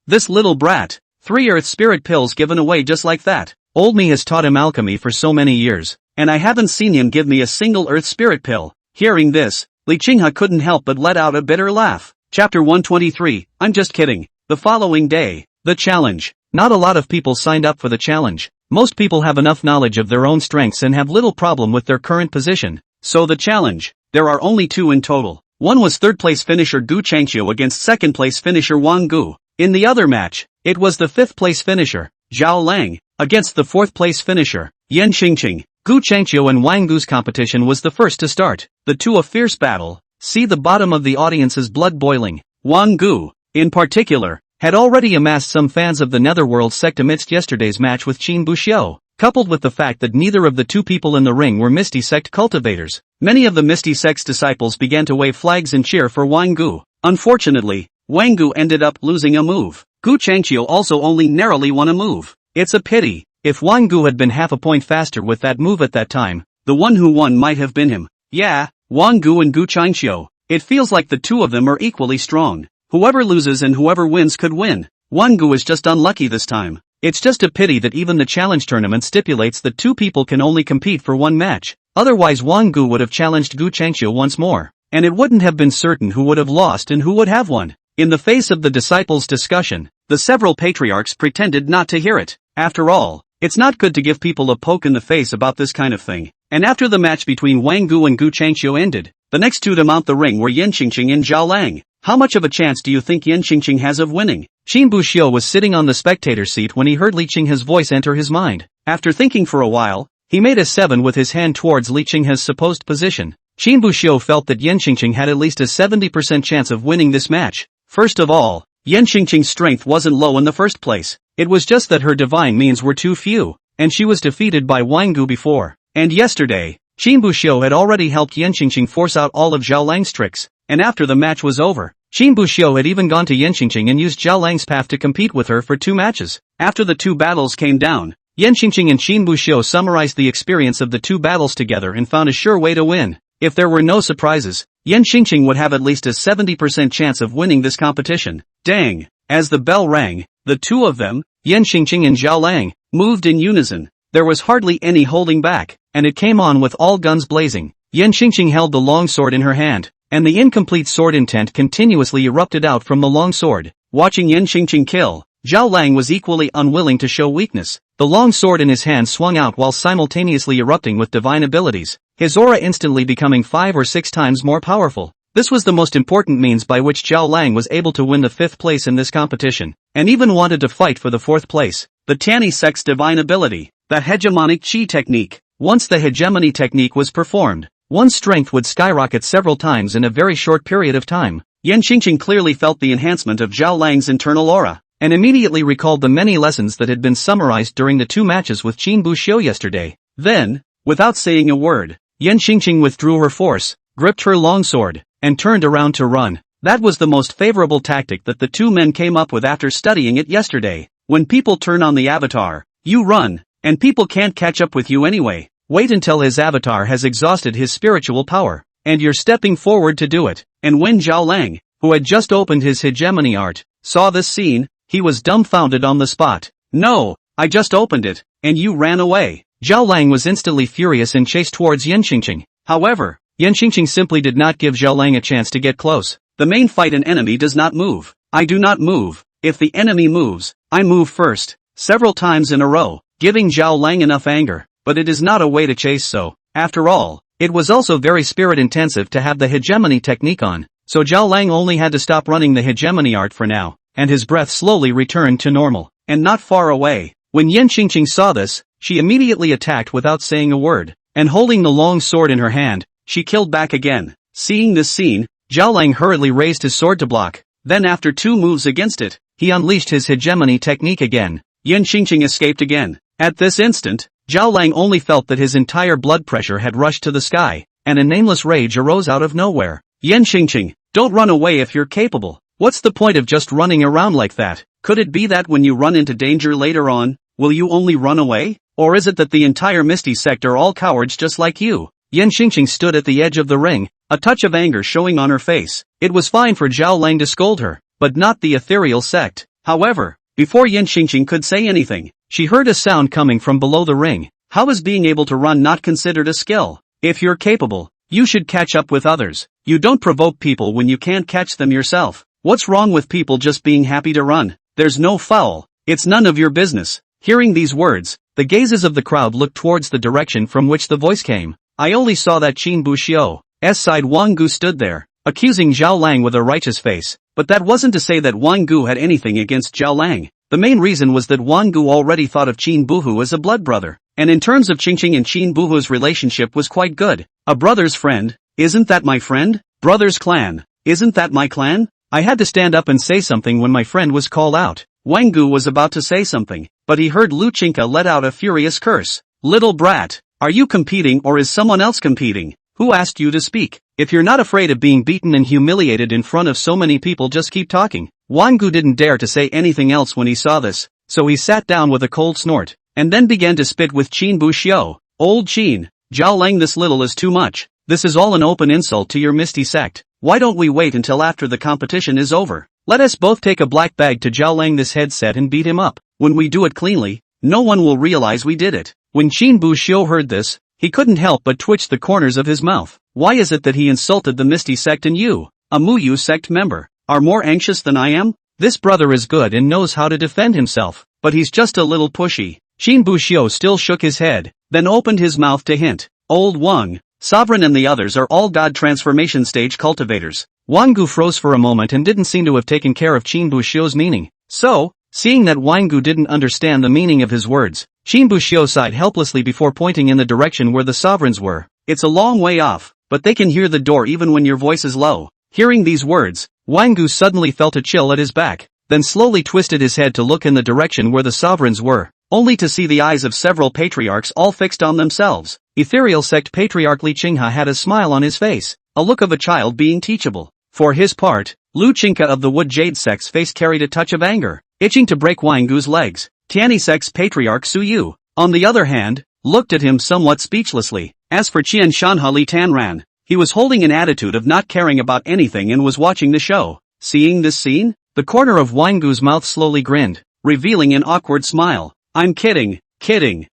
This little brat. 3 earth spirit pills given away just like that. Old me has taught him alchemy for so many years, and I haven't seen him give me a single earth spirit pill. Hearing this, Li Qinghe couldn't help but let out a bitter laugh. Chapter 123, I'm just kidding. The following day, the challenge. Not a lot of people signed up for the challenge. Most people have enough knowledge of their own strengths and have little problem with their current position. So the challenge, there are only 2 in total. One was 3rd place finisher Gu Changqiu against 2nd place finisher Wang Gu. In the other match, it was the 5th place finisher, Zhao Lang, against the 4th place finisher, Yan Xingqing. Gu Changqiu and Wang Gu's competition was the first to start. The two a fierce battle. See the bottom of the audience's blood boiling. Wang Gu, in particular, had already amassed some fans of the Netherworld sect amidst yesterday's match with Shin Bushio. Coupled with the fact that neither of the 2 people in the ring were Misty Sect cultivators, many of the Misty Sect's disciples began to wave flags and cheer for Wang Gu. Unfortunately, Wang Gu ended up losing a move. Gu Changqiu also only narrowly won a move. It's a pity. If Wang Gu had been half a point faster with that move at that time, the one who won might have been him. Yeah, Wang Gu and Gu Changqiu. It feels like the 2 of them are equally strong. Whoever loses and whoever wins could win. Wang Gu is just unlucky this time. It's just a pity that even the challenge tournament stipulates that 2 people can only compete for 1 match. Otherwise Wang Gu would have challenged Gu Changqiu once more, and it wouldn't have been certain who would have lost and who would have won. In the face of the disciples' discussion, the several patriarchs pretended not to hear it. After all, it's not good to give people a poke in the face about this kind of thing. And after the match between Wang Gu and Gu Changqiu ended, the next 2 to mount the ring were Yan Xingqing and Zhao Lang. How much of a chance do you think Yan Xingqing has of winning? Shin Bushio was sitting on the spectator seat when he heard Li Qinghe's voice enter his mind. After thinking for a while, he made a 7 with his hand towards Li Qinghe's supposed position. Shin Bushio felt that Yan Xingqing had at least a 70% chance of winning this match. First of all, Yan Xingqing's strength wasn't low in the first place. It was just that her divine means were too few, and she was defeated by Wang Gu before. And yesterday, Shin Bushio had already helped Yan Xingqing force out all of Zhao Lang's tricks, and after the match was over, Qin Buxiu had even gone to Yanqingqing and used Zhao Lang's path to compete with her for 2 matches. After the 2 battles came down, Yanqingqing and Qin Buxiu summarized the experience of the 2 battles together and found a sure way to win. If there were no surprises, Yanqingqing would have at least a 70% chance of winning this competition. Dang! As the bell rang, the 2 of them, Yanqingqing and Zhao Lang, moved in unison. There was hardly any holding back, and it came on with all guns blazing. Yanqingqing held the long sword in her hand, and the incomplete sword intent continuously erupted out from the long sword. Watching Yanqingqing kill, Zhao Lang was equally unwilling to show weakness. The long sword in his hand swung out while simultaneously erupting with divine abilities, his aura instantly becoming 5 or 6 times more powerful. This was the most important means by which Zhao Lang was able to win the 5th place in this competition, and even wanted to fight for the 4th place. The Tani sect's divine ability, the hegemonic chi technique. Once the hegemony technique was performed, one's strength would skyrocket several times in a very short period of time. Yanqingqing clearly felt the enhancement of Zhao Lang's internal aura, and immediately recalled the many lessons that had been summarized during the 2 matches with Qin Buxiu yesterday. Then, without saying a word, Yanqingqing withdrew her force, gripped her longsword, and turned around to run. That was the most favorable tactic that the 2 men came up with after studying it yesterday. When people turn on the avatar, you run, and people can't catch up with you anyway. Wait until his avatar has exhausted his spiritual power, and you're stepping forward to do it. And when Zhao Lang, who had just opened his hegemony art, saw this scene, he was dumbfounded on the spot. No, I just opened it, and you ran away. Zhao Lang was instantly furious and chased towards Yanqingqing. However, Yanqingqing simply did not give Zhao Lang a chance to get close. The main fight, an enemy does not move. I do not move. If the enemy moves, I move first. Several times in a row, giving Zhao Lang enough anger, but it is not a way to chase so. After all, it was also very spirit intensive to have the hegemony technique on, so Zhao Lang only had to stop running the hegemony art for now, and his breath slowly returned to normal, and not far away. When Yanqingqing saw this, she immediately attacked without saying a word, and holding the long sword in her hand, she killed back again. Seeing this scene, Zhao Lang hurriedly raised his sword to block, then after 2 moves against it, he unleashed his hegemony technique again. Yanqingqing escaped again. At this instant, Zhao Lang only felt that his entire blood pressure had rushed to the sky, and a nameless rage arose out of nowhere. Yanqingqing, don't run away if you're capable. What's the point of just running around like that? Could it be that when you run into danger later on, will you only run away? Or is it that the entire Misty sect are all cowards just like you? Yanqingqing stood at the edge of the ring, a touch of anger showing on her face. It was fine for Zhao Lang to scold her, but not the ethereal sect. However, before Yanqingqing could say anything, she heard a sound coming from below the ring. How is being able to run not considered a skill? If you're capable, you should catch up with others. You don't provoke people when you can't catch them yourself. What's wrong with people just being happy to run? There's no foul. It's none of your business. Hearing these words, the gazes of the crowd looked towards the direction from which the voice came. I only saw that Qin Buxiu's side Wang Gu stood there, accusing Zhao Lang with a righteous face, but that wasn't to say that Wang Gu had anything against Zhao Lang. The main reason was that Wang Gu already thought of Qin Buhu as a blood brother, and in terms of Qingqing and Qin Buhu's relationship was quite good. A brother's friend, isn't that my friend? Brother's clan, isn't that my clan? I had to stand up and say something when my friend was called out. Wang Gu was about to say something, but he heard Lu Qingka let out a furious curse. Little brat, are you competing or is someone else competing? Who asked you to speak? If you're not afraid of being beaten and humiliated in front of so many people, just keep talking. Wang Gu didn't dare to say anything else when he saw this, so he sat down with a cold snort, and then began to spit with Qin Buxiu. Old Qin, Zhao Lang, this little is too much. This is all an open insult to your Misty sect. Why don't we wait until after the competition is over? Let us both take a black bag to Zhao Lang this headset and beat him up. When we do it cleanly, no one will realize we did it. When Qin Buxiu heard this, he couldn't help but twitch the corners of his mouth. Why is it that he insulted the Misty sect and you, a Muyu sect member, are more anxious than I am? This brother is good and knows how to defend himself, but he's just a little pushy. Qin Buxiu still shook his head, then opened his mouth to hint. Old Wang, Sovereign and the others are all god transformation stage cultivators. Wang Gu froze for a moment and didn't seem to have taken care of Qin Buxiu's meaning. So, seeing that Wang Gu didn't understand the meaning of his words, Qin Buxiu sighed helplessly before pointing in the direction where the sovereigns were. It's a long way off, but they can hear the door even when your voice is low. Hearing these words, Wang Gu suddenly felt a chill at his back, then slowly twisted his head to look in the direction where the sovereigns were, only to see the eyes of several patriarchs all fixed on themselves. Ethereal sect patriarch Li Qinghe had a smile on his face, a look of a child being teachable. For his part, Lu Chinka of the Wood Jade sect's face carried a touch of anger, itching to break Wangu's legs. Tianyi sect's patriarch Su Yu, on the other hand, looked at him somewhat speechlessly. As for Qian Shanha Li Tanran, he was holding an attitude of not caring about anything and was watching the show. Seeing this scene, the corner of Wangu's mouth slowly grinned, revealing an awkward smile. I'm kidding.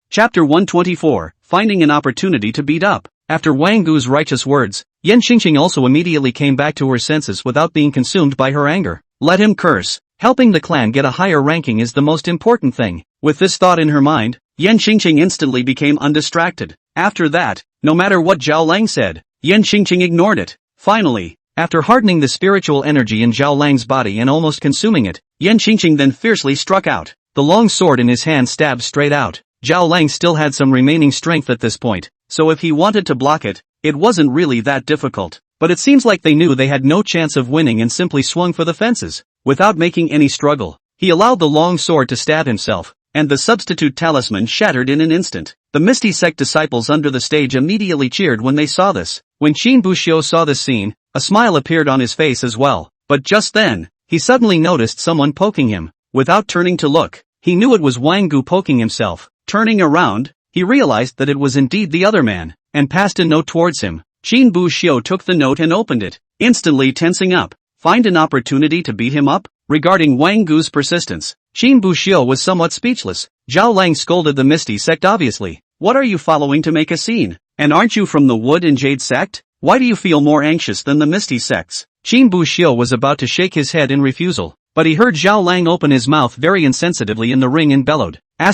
Chapter 124, Finding an Opportunity to Beat Up. After Wangu's righteous words, Yan Xingqing also immediately came back to her senses without being consumed by her anger. Let him curse. Helping the clan get a higher ranking is the most important thing. With this thought in her mind, Yan Xingqing instantly became undistracted. After that, no matter what Zhao Lang said, Yan Xingqing ignored it. Finally, after hardening the spiritual energy in Zhao Lang's body and almost consuming it, Yan Xingqing then fiercely struck out. The long sword in his hand stabbed straight out. Zhao Lang still had some remaining strength at this point, so if he wanted to block it, it wasn't really that difficult. But it seems like they knew they had no chance of winning and simply swung for the fences. Without making any struggle, he allowed the long sword to stab himself, and the substitute talisman shattered in an instant. The Misty Sect disciples under the stage immediately cheered when they saw this. When Qin Buxiu saw this scene, a smile appeared on his face as well, but just then, he suddenly noticed someone poking him. Without turning to look, he knew it was Wangu poking himself. Turning around, he realized that it was indeed the other man, and passed a note towards him. Qin Buxiu took the note and opened it, instantly tensing up. Find an opportunity to beat him up? Regarding Wangu's persistence, Qin Buxiu was somewhat speechless. Zhao Lang scolded the Misty Sect obviously. What are you following to make a scene? And aren't you from the Wood and Jade sect? Why do you feel more anxious than the Misty sects? Qin Buxiu was about to shake his head in refusal, but he heard Zhao Lang open his mouth very insensitively in the ring and bellowed. ********.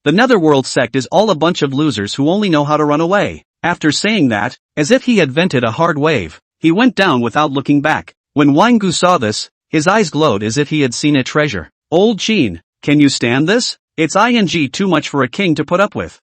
The Netherworld sect is all a bunch of losers who only know how to run away. After saying that, as if he had vented a hard wave, he went down without looking back. When Wangu saw this, his eyes glowed as if he had seen a treasure. Old Qin, can you stand this? It's too much for a king to put up with.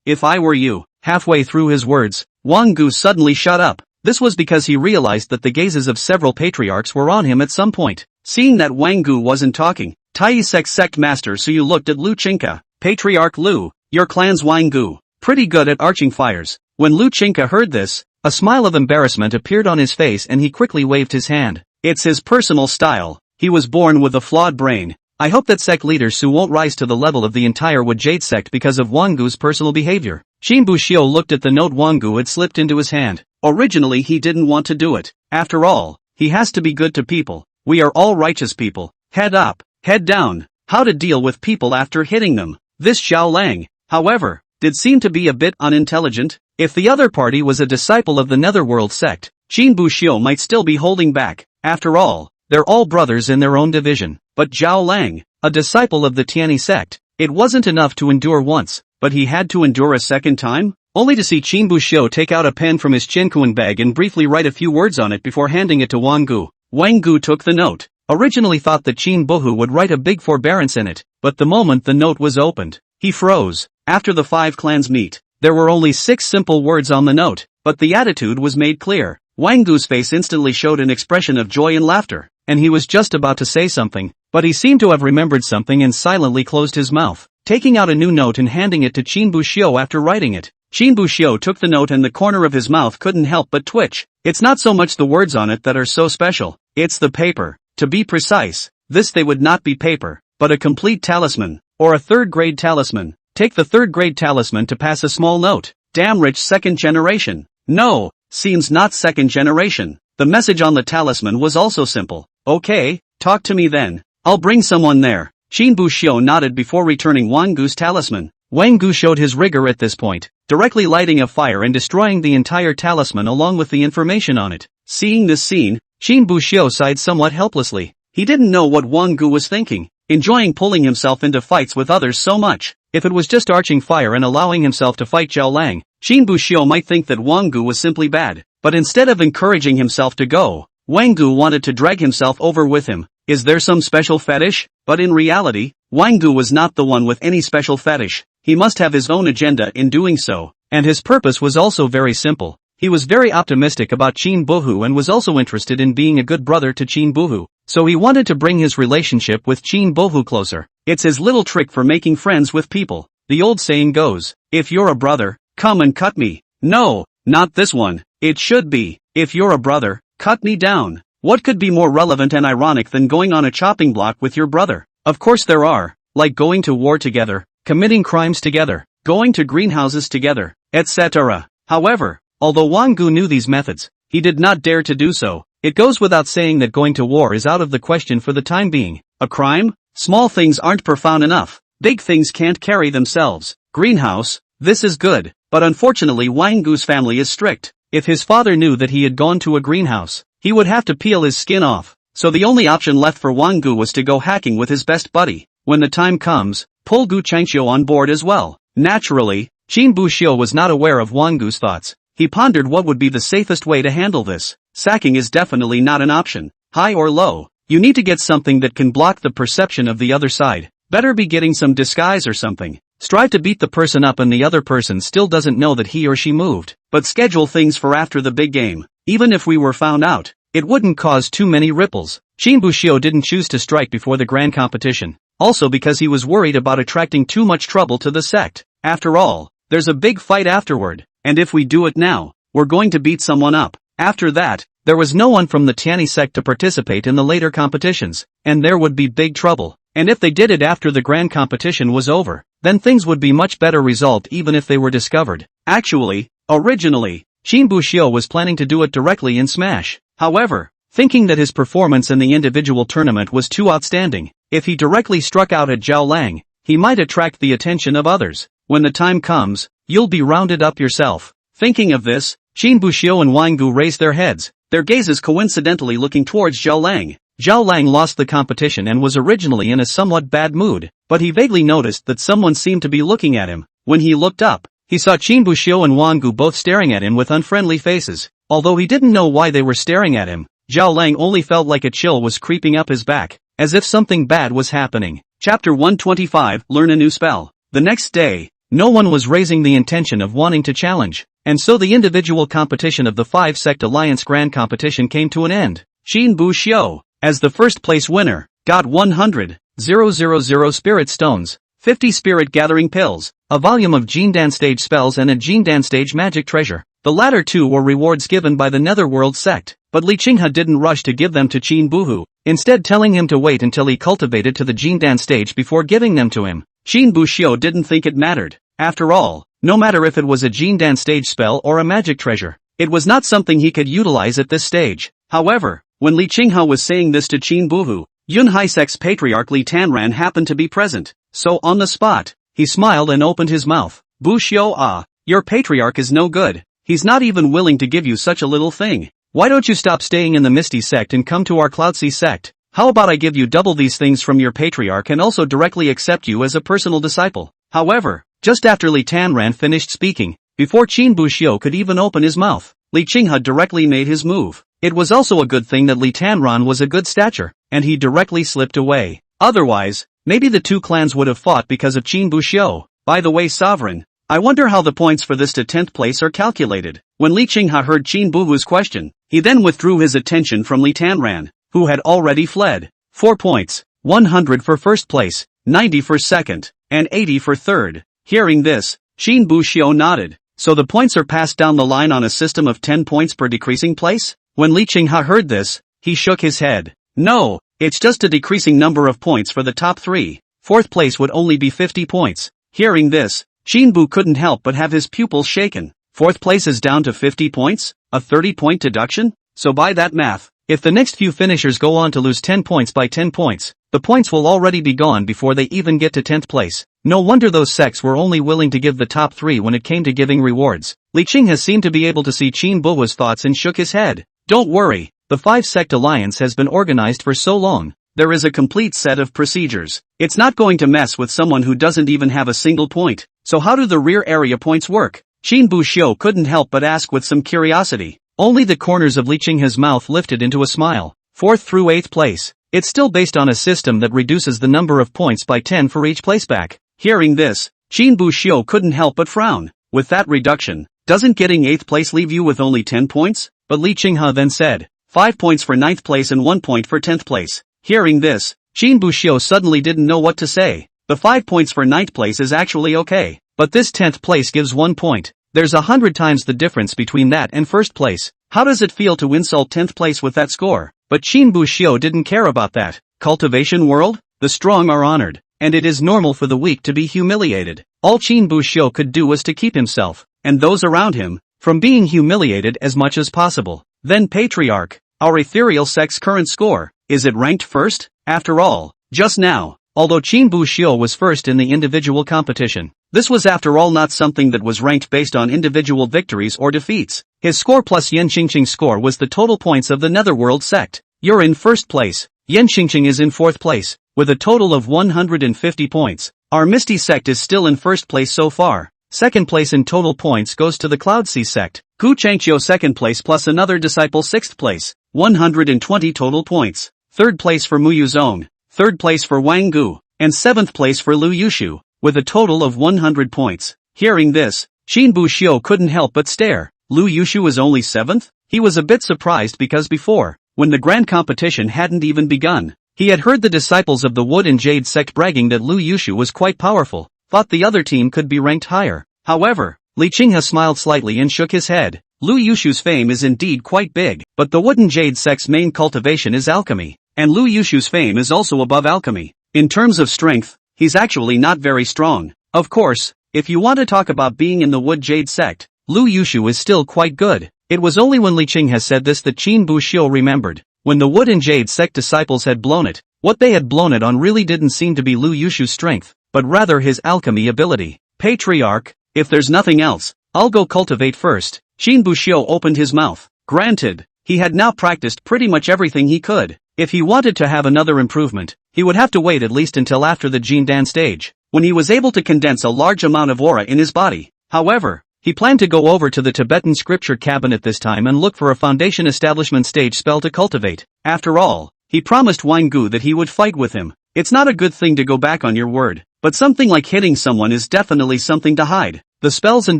If I were you. Halfway through his words, Wangu suddenly shut up. This was because he realized that the gazes of several patriarchs were on him at some point. Seeing that Wangu wasn't talking, Tianyi Sect's sect master Suyu looked at Lu Chinka. Patriarch Lu, your clan's Wangu, pretty good at arching fires. When Lu Chinka heard this, a smile of embarrassment appeared on his face and he quickly waved his hand. It's his personal style. He was born with a flawed brain. I hope that sect leader Su won't rise to the level of the entire Wood Jade sect because of Wangu's personal behavior. Qin Buxiu looked at the note Wangu had slipped into his hand. Originally he didn't want to do it. After all, he has to be good to people. We are all righteous people. Head up, head down. How to deal with people after hitting them. This Zhao Lang, however, did seem to be a bit unintelligent. If the other party was a disciple of the Netherworld sect, Qin Buxiu might still be holding back. After all, they're all brothers in their own division. But Zhao Lang, a disciple of the Tianyi sect, it wasn't enough to endure once, but he had to endure a second time? Only to see Qin Buxiu take out a pen from his Chinkuan bag and briefly write a few words on it before handing it to Wangu. Wangu took the note. Originally thought that Qin Buhu would write a big forbearance in it, but the moment the note was opened, he froze. After the 5 clans meet, there were only 6 simple words on the note, but the attitude was made clear. Wangu's face instantly showed an expression of joy and laughter, and he was just about to say something, but he seemed to have remembered something and silently closed his mouth, taking out a new note and handing it to Qin Buxiu after writing it. Qin Buxiu took the note and the corner of his mouth couldn't help but twitch. It's not so much the words on it that are so special, it's the paper. To be precise, they would not be paper, but a complete talisman, or a 3rd grade talisman. Take the 3rd grade talisman to pass a small note. Damn rich 2nd generation. No, seems not 2nd generation. The message on the talisman was also simple. Okay, talk to me then. I'll bring someone there. Qin Buxiu nodded before returning Wangu's talisman. Wangu showed his rigor at this point, directly lighting a fire and destroying the entire talisman along with the information on it. Seeing this scene, Qin Buxiu sighed somewhat helplessly. He didn't know what Wangu was thinking, enjoying pulling himself into fights with others so much. If it was just arching fire and allowing himself to fight Zhao Lang, Qin Buxiu might think that Wangu was simply bad. But instead of encouraging himself to go, Wangu wanted to drag himself over with him. Is there some special fetish? But in reality, Wangu was not the one with any special fetish. He must have his own agenda in doing so, and his purpose was also very simple. He was very optimistic about Qin Buhu and was also interested in being a good brother to Qin Buhu, so he wanted to bring his relationship with Qin Buhu closer. It's his little trick for making friends with people. The old saying goes, if you're a brother, come and cut me. No, not this one. It should be, if you're a brother, Cut me down. What could be more relevant and ironic than going on a chopping block with your brother? Of course there are, like going to war together, committing crimes together, going to greenhouses together, etc. However, although Wang Gu knew these methods, he did not dare to do so. It goes without saying that going to war is out of the question for the time being. A crime? Small things aren't profound enough. Big things can't carry themselves. Greenhouse? This is good, but unfortunately Wang Gu's family is strict. If his father knew that he had gone to a greenhouse, he would have to peel his skin off. So the only option left for Wang Gu was to go hacking with his best buddy. When the time comes, pull Gu Changxiu on board as well. Naturally, Qin Buxiu was not aware of Wang Gu's thoughts. He pondered what would be the safest way to handle this. Sacking is definitely not an option. High or low, you need to get something that can block the perception of the other side. Better be getting some disguise or something. Strive to beat the person up and the other person still doesn't know that he or she moved. But schedule things for after the big game. Even if we were found out, it wouldn't cause too many ripples. Qin Buxiu didn't choose to strike before the grand competition. Also because he was worried about attracting too much trouble to the sect. After all, there's a big fight afterward. And if we do it now, we're going to beat someone up. After that, there was no one from the Tianyi sect to participate in the later competitions, and there would be big trouble. And if they did it after the grand competition was over, then things would be much better resolved even if they were discovered. Actually, originally, Qin Buxiu was planning to do it directly in Smash. However, thinking that his performance in the individual tournament was too outstanding, if he directly struck out at Zhao Lang, he might attract the attention of others. When the time comes, you'll be rounded up yourself. Thinking of this, Qin Buxiu and Wang Gu raised their heads, their gazes coincidentally looking towards Zhao Lang. Zhao Lang lost the competition and was originally in a somewhat bad mood, but he vaguely noticed that someone seemed to be looking at him. When he looked up, he saw Qin Buxiu and Wang Gu both staring at him with unfriendly faces. Although he didn't know why they were staring at him, Zhao Lang only felt like a chill was creeping up his back, as if something bad was happening. Chapter 125, Learn a New Spell. The next day, no one was raising the intention of wanting to challenge, and so the individual competition of the 5-sect alliance grand competition came to an end. Qin Buxiu, as the first place winner, got 100,000 spirit stones, 50 spirit gathering pills, a volume of Jindan stage spells and a Jindan stage magic treasure. The latter two were rewards given by the Netherworld sect, but Li Qinghe didn't rush to give them to Qin Buhu, instead telling him to wait until he cultivated to the Jindan stage before giving them to him. Qin Buxiu didn't think it mattered. After all, no matter if it was a Jindan stage spell or a magic treasure, it was not something he could utilize at this stage. However, when Li Qinghe was saying this to Qin Buhu, Yunhai sect's patriarch Li Tanran happened to be present, so on the spot, he smiled and opened his mouth. Buxiu, your patriarch is no good. He's not even willing to give you such a little thing. Why don't you stop staying in the Misty sect and come to our Cloudsea sect? How about I give you double these things from your patriarch and also directly accept you as a personal disciple? However, just after Li Tanran finished speaking, before Qin Buxiu could even open his mouth, Li Qinghe directly made his move. It was also a good thing that Li Tanran was a good stature, and he directly slipped away. Otherwise, maybe the two clans would have fought because of Qin Buxiu. By the way, Sovereign, I wonder how the points for this to 10th place are calculated. When Li Qinghe heard Qin Buhu's question, he then withdrew his attention from Li Tanran, who had already fled. 4 points, 100 for first place, 90 for second, and 80 for third. Hearing this, Qin Buxiu nodded. So the points are passed down the line on a system of 10 points per decreasing place? When Li Qinghe heard this, he shook his head. No, it's just a decreasing number of points for the top 3. Fourth place would only be 50 points. Hearing this, Qin Bu couldn't help but have his pupils shaken. Fourth place is down to 50 points? A 30-point deduction? So by that math, if the next few finishers go on to lose 10 points by 10 points, the points will already be gone before they even get to 10th place. No wonder those sects were only willing to give the top 3 when it came to giving rewards. Li Qinghe seemed to be able to see Qin Buhu's thoughts and shook his head. Don't worry, the 5-sect alliance has been organized for so long. There is a complete set of procedures. It's not going to mess with someone who doesn't even have a single point. So how do the rear area points work? Qin Buxiu couldn't help but ask with some curiosity. Only the corners of Li Qinghe's mouth lifted into a smile. 4th through 8th place. It's still based on a system that reduces the number of points by 10 for each placeback. Hearing this, Qin Buxiu couldn't help but frown. With that reduction, doesn't getting 8th place leave you with only 10 points? But Li Qinghe then said, 5 points for 9th place and 1 point for 10th place. Hearing this, Qin Buxiu suddenly didn't know what to say. The 5 points for 9th place is actually okay, but this 10th place gives 1 point. There's 100 times the difference between that and first place. How does it feel to insult 10th place with that score? But Qin Buxiu didn't care about that. Cultivation world? The strong are honored, and it is normal for the weak to be humiliated. All Qin Buxiu could do was to keep himself, and those around him, from being humiliated as much as possible. Then Patriarch, our ethereal sect's current score, is it ranked first? After all, just now, although Qin Buxiu was first in the individual competition, this was after all not something that was ranked based on individual victories or defeats. His score plus Yan Qingqing's score was the total points of the Netherworld sect. You're in first place. Yan Qingqing is in fourth place, with a total of 150 points. Our Misty sect is still in first place so far. Second place in total points goes to the Cloud Sea sect. Gu Changqiu second place plus another disciple sixth place, 120 total points. Third place for Mu Yuzong, third place for Wang Gu, and seventh place for Lu Yushu, with a total of 100 points. Hearing this, Qin Buxiu couldn't help but stare. Lu Yushu is only seventh? He was a bit surprised because before, when the grand competition hadn't even begun, he had heard the disciples of the Wood and Jade sect bragging that Lu Yushu was quite powerful, thought the other team could be ranked higher. However, Li Qinghe smiled slightly and shook his head. Lu Yushu's fame is indeed quite big, but the Wood and Jade sect's main cultivation is alchemy, and Lu Yushu's fame is also above alchemy. In terms of strength, he's actually not very strong. Of course, if you want to talk about being in the Wood Jade sect, Lu Yushu is still quite good. It was only when Li Qinghe said this that Qin Buxiu remembered. When the Wood and Jade sect disciples had blown it, what they had blown it on really didn't seem to be Lu Yushu's strength, but rather his alchemy ability. Patriarch, if there's nothing else, I'll go cultivate first. Qin Buxiu opened his mouth. Granted, he had now practiced pretty much everything he could. If he wanted to have another improvement, he would have to wait at least until after the Jindan stage, when he was able to condense a large amount of aura in his body. However, he planned to go over to the Tibetan scripture cabinet this time and look for a foundation establishment stage spell to cultivate. After all, he promised Wang Gu that he would fight with him. It's not a good thing to go back on your word, but something like hitting someone is definitely something to hide. The spells and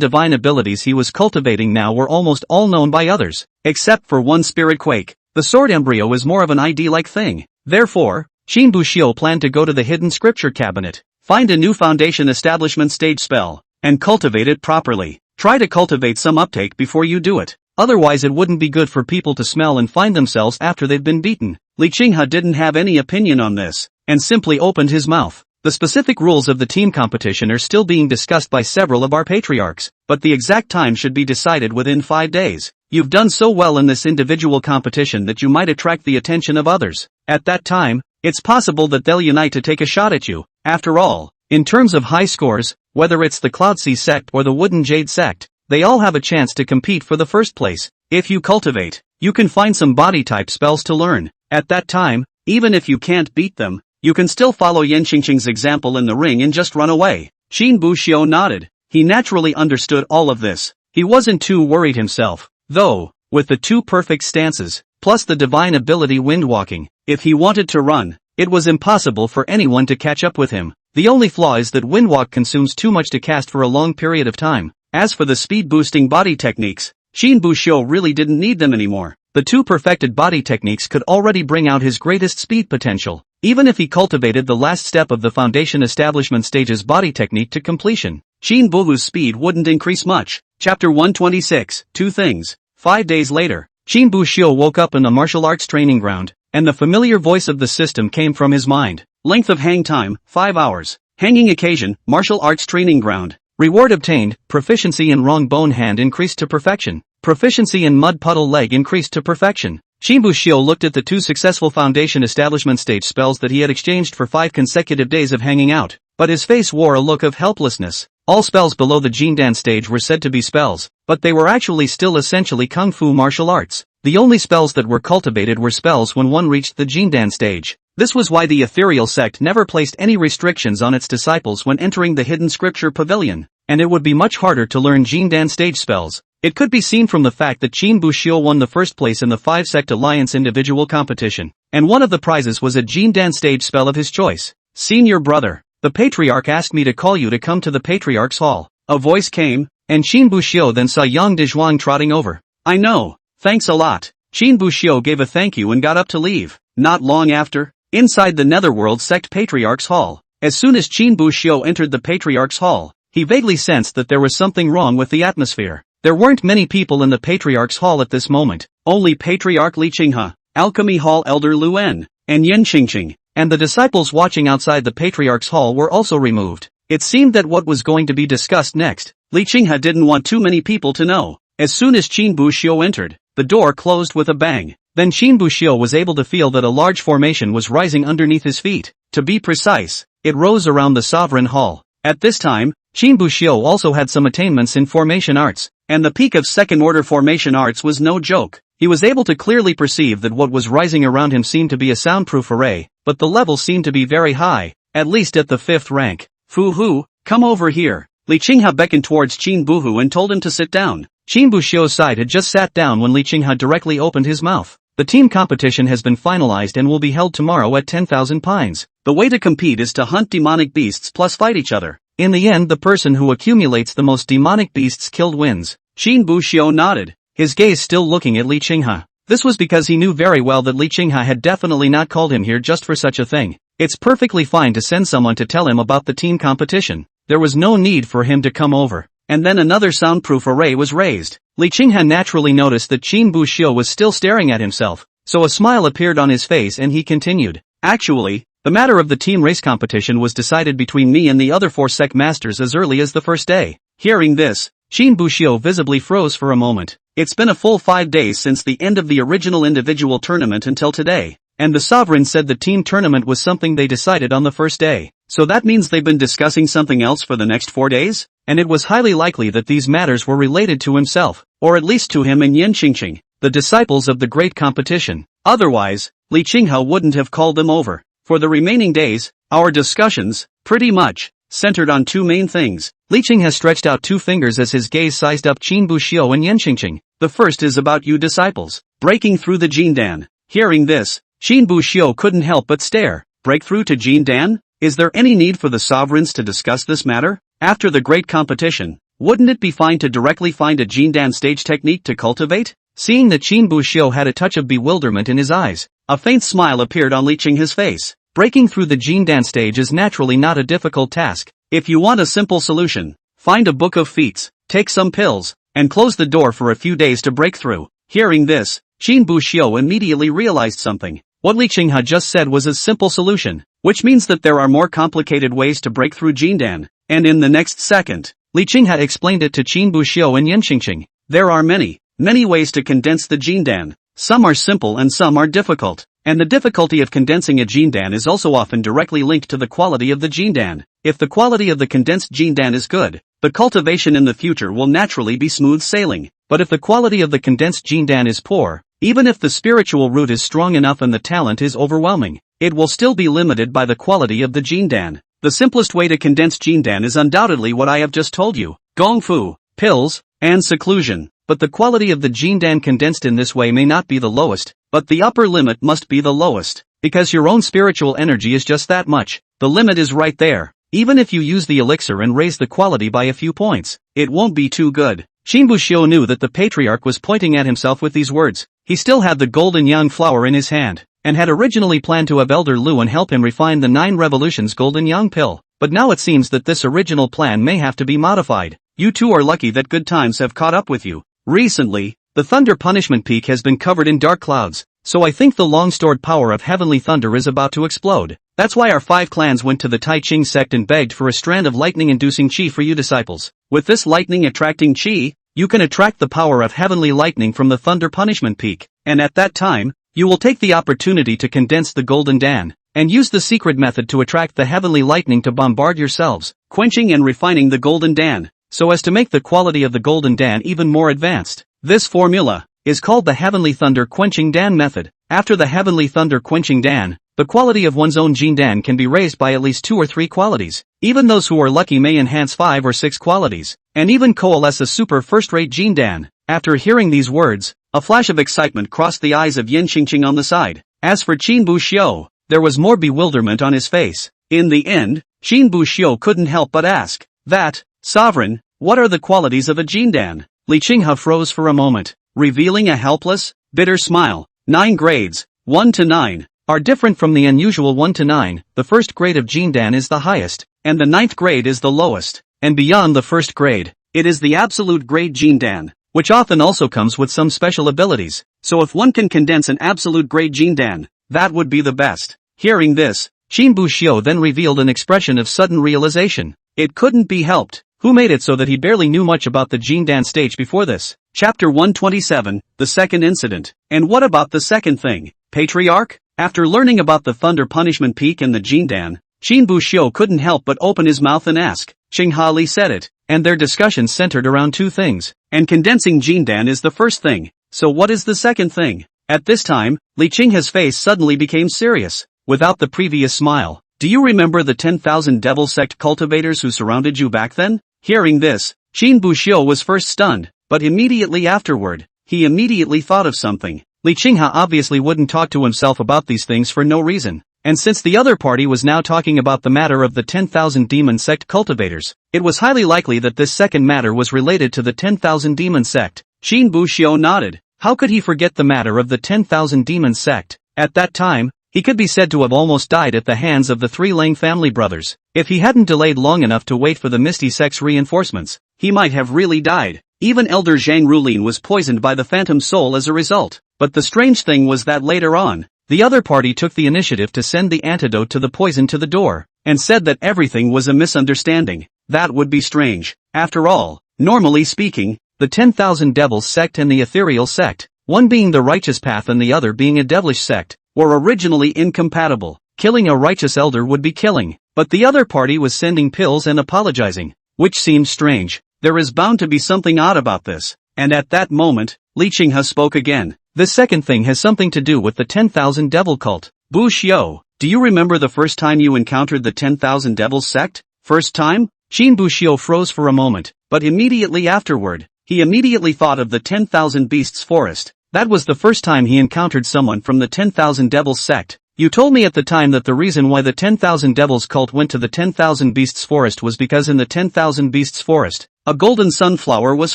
divine abilities he was cultivating now were almost all known by others, except for one spirit quake. The sword embryo is more of an ID-like thing. Therefore, Qin Buxiu planned to go to the hidden scripture cabinet, find a new foundation establishment stage spell, and cultivate it properly. Try to cultivate some uptake before you do it. Otherwise it wouldn't be good for people to smell and find themselves after they've been beaten. Li Qinghe didn't have any opinion on this, and simply opened his mouth. The specific rules of the team competition are still being discussed by several of our patriarchs, but the exact time should be decided within 5 days. You've done so well in this individual competition that you might attract the attention of others. At that time, it's possible that they'll unite to take a shot at you. After all, in terms of high scores, whether it's the Cloud Sea sect or the Wooden Jade sect, they all have a chance to compete for the first place. If you cultivate, you can find some body type spells to learn. At that time, even if you can't beat them, you can still follow Yan Qingqing's example in the ring and just run away. Qin Buxiu nodded. He naturally understood all of this. He wasn't too worried himself, though, with the 2 perfect stances, plus the divine ability windwalking. If he wanted to run, it was impossible for anyone to catch up with him. The only flaw is that windwalk consumes too much to cast for a long period of time. As for the speed-boosting body techniques, Qin Buxiu really didn't need them anymore. The 2 perfected body techniques could already bring out his greatest speed potential, even if he cultivated the last step of the foundation establishment stage's body technique to completion. Qin Buhu's speed wouldn't increase much. Chapter 126, 2 things. 5 days later, Qin Buxiu woke up in a martial arts training ground, and the familiar voice of the system came from his mind. Length of hang time, 5 hours. Hanging occasion, martial arts training ground. Reward obtained, proficiency in wrong bone hand increased to perfection. Proficiency in mud puddle leg increased to perfection. Qin Buxiu looked at the 2 successful foundation establishment stage spells that he had exchanged for 5 consecutive days of hanging out, but his face wore a look of helplessness. All spells below the Jindan stage were said to be spells, but they were actually still essentially kung fu martial arts. The only spells that were cultivated were spells when one reached the Jindan stage. This was why the ethereal sect never placed any restrictions on its disciples when entering the hidden scripture pavilion, and it would be much harder to learn Jindan stage spells. It could be seen from the fact that Qin Buxiu won the first place in the 5-sect alliance individual competition, and one of the prizes was a Jindan stage spell of his choice. Senior brother, the patriarch asked me to call you to come to the patriarch's hall. A voice came, and Qin Buxiu then saw Yang Dezhuang trotting over. I know, thanks a lot. Qin Buxiu gave a thank you and got up to leave. Not long after, inside the Netherworld sect patriarch's hall, as soon as Qin Buxiu entered the patriarch's hall, he vaguely sensed that there was something wrong with the atmosphere. There weren't many people in the Patriarch's Hall at this moment, only Patriarch Li Qinghe, Alchemy Hall Elder Luan, and Yin Qingqing, and the disciples watching outside the Patriarch's Hall were also removed. It seemed that what was going to be discussed next, Li Qinghe didn't want too many people to know. As soon as Qin Buxiu entered, the door closed with a bang. Then Qin Buxiu was able to feel that a large formation was rising underneath his feet. To be precise, it rose around the Sovereign Hall. At this time, Qin Buxiu also had some attainments in formation arts, and the peak of second-order formation arts was no joke. He was able to clearly perceive that what was rising around him seemed to be a soundproof array, but the level seemed to be very high, at least at the 5th rank. Fu Hu, come over here. Li Qinghe beckoned towards Qin Buhu and told him to sit down. Qin Buxiu's side had just sat down when Li Qinghe directly opened his mouth. The team competition has been finalized and will be held tomorrow at 10,000 pines. The way to compete is to hunt demonic beasts plus fight each other. In the end, the person who accumulates the most demonic beasts killed wins. Qin Buxiu nodded, his gaze still looking at Li Qinghe. This was because he knew very well that Li Qinghe had definitely not called him here just for such a thing. It's perfectly fine to send someone to tell him about the team competition. There was no need for him to come over. And then another soundproof array was raised. Li Qinghe naturally noticed that Qin Buxiu was still staring at himself, so a smile appeared on his face and he continued. Actually, the matter of the team race competition was decided between me and the other 4 sect masters as early as the first day. Hearing this, Qin Buxiu visibly froze for a moment. It's been a full 5 days since the end of the original individual tournament until today, and the sovereign said the team tournament was something they decided on the first day. So that means they've been discussing something else for the next 4 days? And it was highly likely that these matters were related to himself, or at least to him and Yin Qingqing, the disciples of the great competition. Otherwise, Li Qinghe wouldn't have called them over. For the remaining days, our discussions, pretty much, centered on 2 main things. Li Qinghe stretched out 2 fingers as his gaze sized up Qin Buxiu and Yin Qingqing. The first is about you disciples, breaking through the Jindan. Hearing this, Qin Buxiu couldn't help but stare. Breakthrough to Jindan? Is there any need for the sovereigns to discuss this matter? After the great competition, wouldn't it be fine to directly find a Jindan stage technique to cultivate? Seeing that Qin Buxiu had a touch of bewilderment in his eyes, a faint smile appeared on Li Qinghe's face. Breaking through the Jindan stage is naturally not a difficult task. If you want a simple solution, find a book of feats, take some pills, and close the door for a few days to break through. Hearing this, Qin Buxiu immediately realized something. What Li Qinghe just said was a simple solution, which means that there are more complicated ways to break through Jindan. And in the next second, Li Qinghe explained it to Qin Buxiu and Yin Qingqing. There are many ways to condense the Jindan. Some are simple and some are difficult. And the difficulty of condensing a Jindan is also often directly linked to the quality of the Jindan. If the quality of the condensed Jindan is good, the cultivation in the future will naturally be smooth sailing. But if the quality of the condensed Jindan is poor, even if the spiritual root is strong enough and the talent is overwhelming, it will still be limited by the quality of the Jindan. The simplest way to condense Jindan is undoubtedly what I have just told you. Gongfu, pills, and seclusion. But the quality of the Jindan condensed in this way may not be the lowest, but the upper limit must be the lowest. Because your own spiritual energy is just that much, the limit is right there. Even if you use the elixir and raise the quality by a few points, it won't be too good. Qin Buxiu knew that the patriarch was pointing at himself with these words. He still had the golden yang flower in his hand, and had originally planned to have Elder Luan help him refine the 9 revolutions golden yang pill. But now it seems that this original plan may have to be modified. You two are lucky that good times have caught up with you. Recently, the Thunder Punishment Peak has been covered in dark clouds, so I think the long-stored power of heavenly thunder is about to explode. That's why our 5 clans went to the Tai Ching sect and begged for a strand of lightning-inducing chi for you disciples. With this lightning-attracting chi, you can attract the power of heavenly lightning from the Thunder Punishment Peak, and at that time, you will take the opportunity to condense the Golden Dan, and use the secret method to attract the heavenly lightning to bombard yourselves, quenching and refining the Golden Dan, so as to make the quality of the Golden Dan even more advanced. This formula is called the Heavenly Thunder Quenching Dan method. After the Heavenly Thunder Quenching Dan, the quality of one's own Jin Dan can be raised by at least 2 or 3 qualities. Even those who are lucky may enhance 5 or 6 qualities, and even coalesce a super first-rate Jin Dan. After hearing these words, a flash of excitement crossed the eyes of Yin Qingqing on the side. As for Qin Buxiu, there was more bewilderment on his face. In the end, Qin Buxiu couldn't help but ask, "That, Sovereign, what are the qualities of a Jin Dan?" Li Qinghe froze for a moment, revealing a helpless, bitter smile. 9 grades, 1 to 9, are different from the unusual 1 to 9. The first grade of Jin Dan is the highest, and the 9th grade is the lowest. And beyond the first grade, It is the absolute grade Jindan, which often also comes with some special abilities. So if one can condense an absolute grade Jindan, that would be the best. Hearing this, Qin Buxiu then revealed an expression of sudden realization. It couldn't be helped. Who made it so that he barely knew much about the Jindan stage before this? Chapter 127, The Second Incident. And what about the second thing? Patriarch? After learning about the Thunder Punishment Peak and the Jindan, Qin Buxiu couldn't help but open his mouth and ask. Qingha Li said it, and their discussion centered around two things. And condensing Jindan is the first thing. So what is the second thing? At this time, Li Qingha's face suddenly became serious, without the previous smile. Do you remember the 10,000 devil sect cultivators who surrounded you back then? Hearing this, Qin Buxiu was first stunned, but immediately afterward, he immediately thought of something. Li Qingha obviously wouldn't talk to himself about these things for no reason. And since the other party was now talking about the matter of the 10,000 demon sect cultivators, it was highly likely that this second matter was related to the 10,000 demon sect. Qin Buxiu nodded. How could he forget the matter of the 10,000 demon sect? At that time, he could be said to have almost died at the hands of the three Lang family brothers. If he hadn't delayed long enough to wait for the Misty Sect's reinforcements, he might have really died. Even Elder Zhang Rulin was poisoned by the Phantom Soul as a result. But the strange thing was that later on, the other party took the initiative to send the antidote to the poison to the door, and said that everything was a misunderstanding. That would be strange. After all, normally speaking, the 10,000 devils sect and the ethereal sect, one being the righteous path and the other being a devilish sect, were originally incompatible. Killing a righteous elder would be killing, but the other party was sending pills and apologizing, which seems strange. There is bound to be something odd about this. And at that moment, Li Qingha spoke again. The second thing has something to do with the 10,000 devil cult. Buxiu, do you remember the first time you encountered the 10,000 devils sect? First time? Qin Buxiu froze for a moment, but immediately afterward, he immediately thought of the 10,000 beasts forest. That was the first time he encountered someone from the 10,000 devils sect. You told me at the time that the reason why the 10,000 devils cult went to the 10,000 beasts forest was because in the 10,000 beasts forest, a golden sunflower was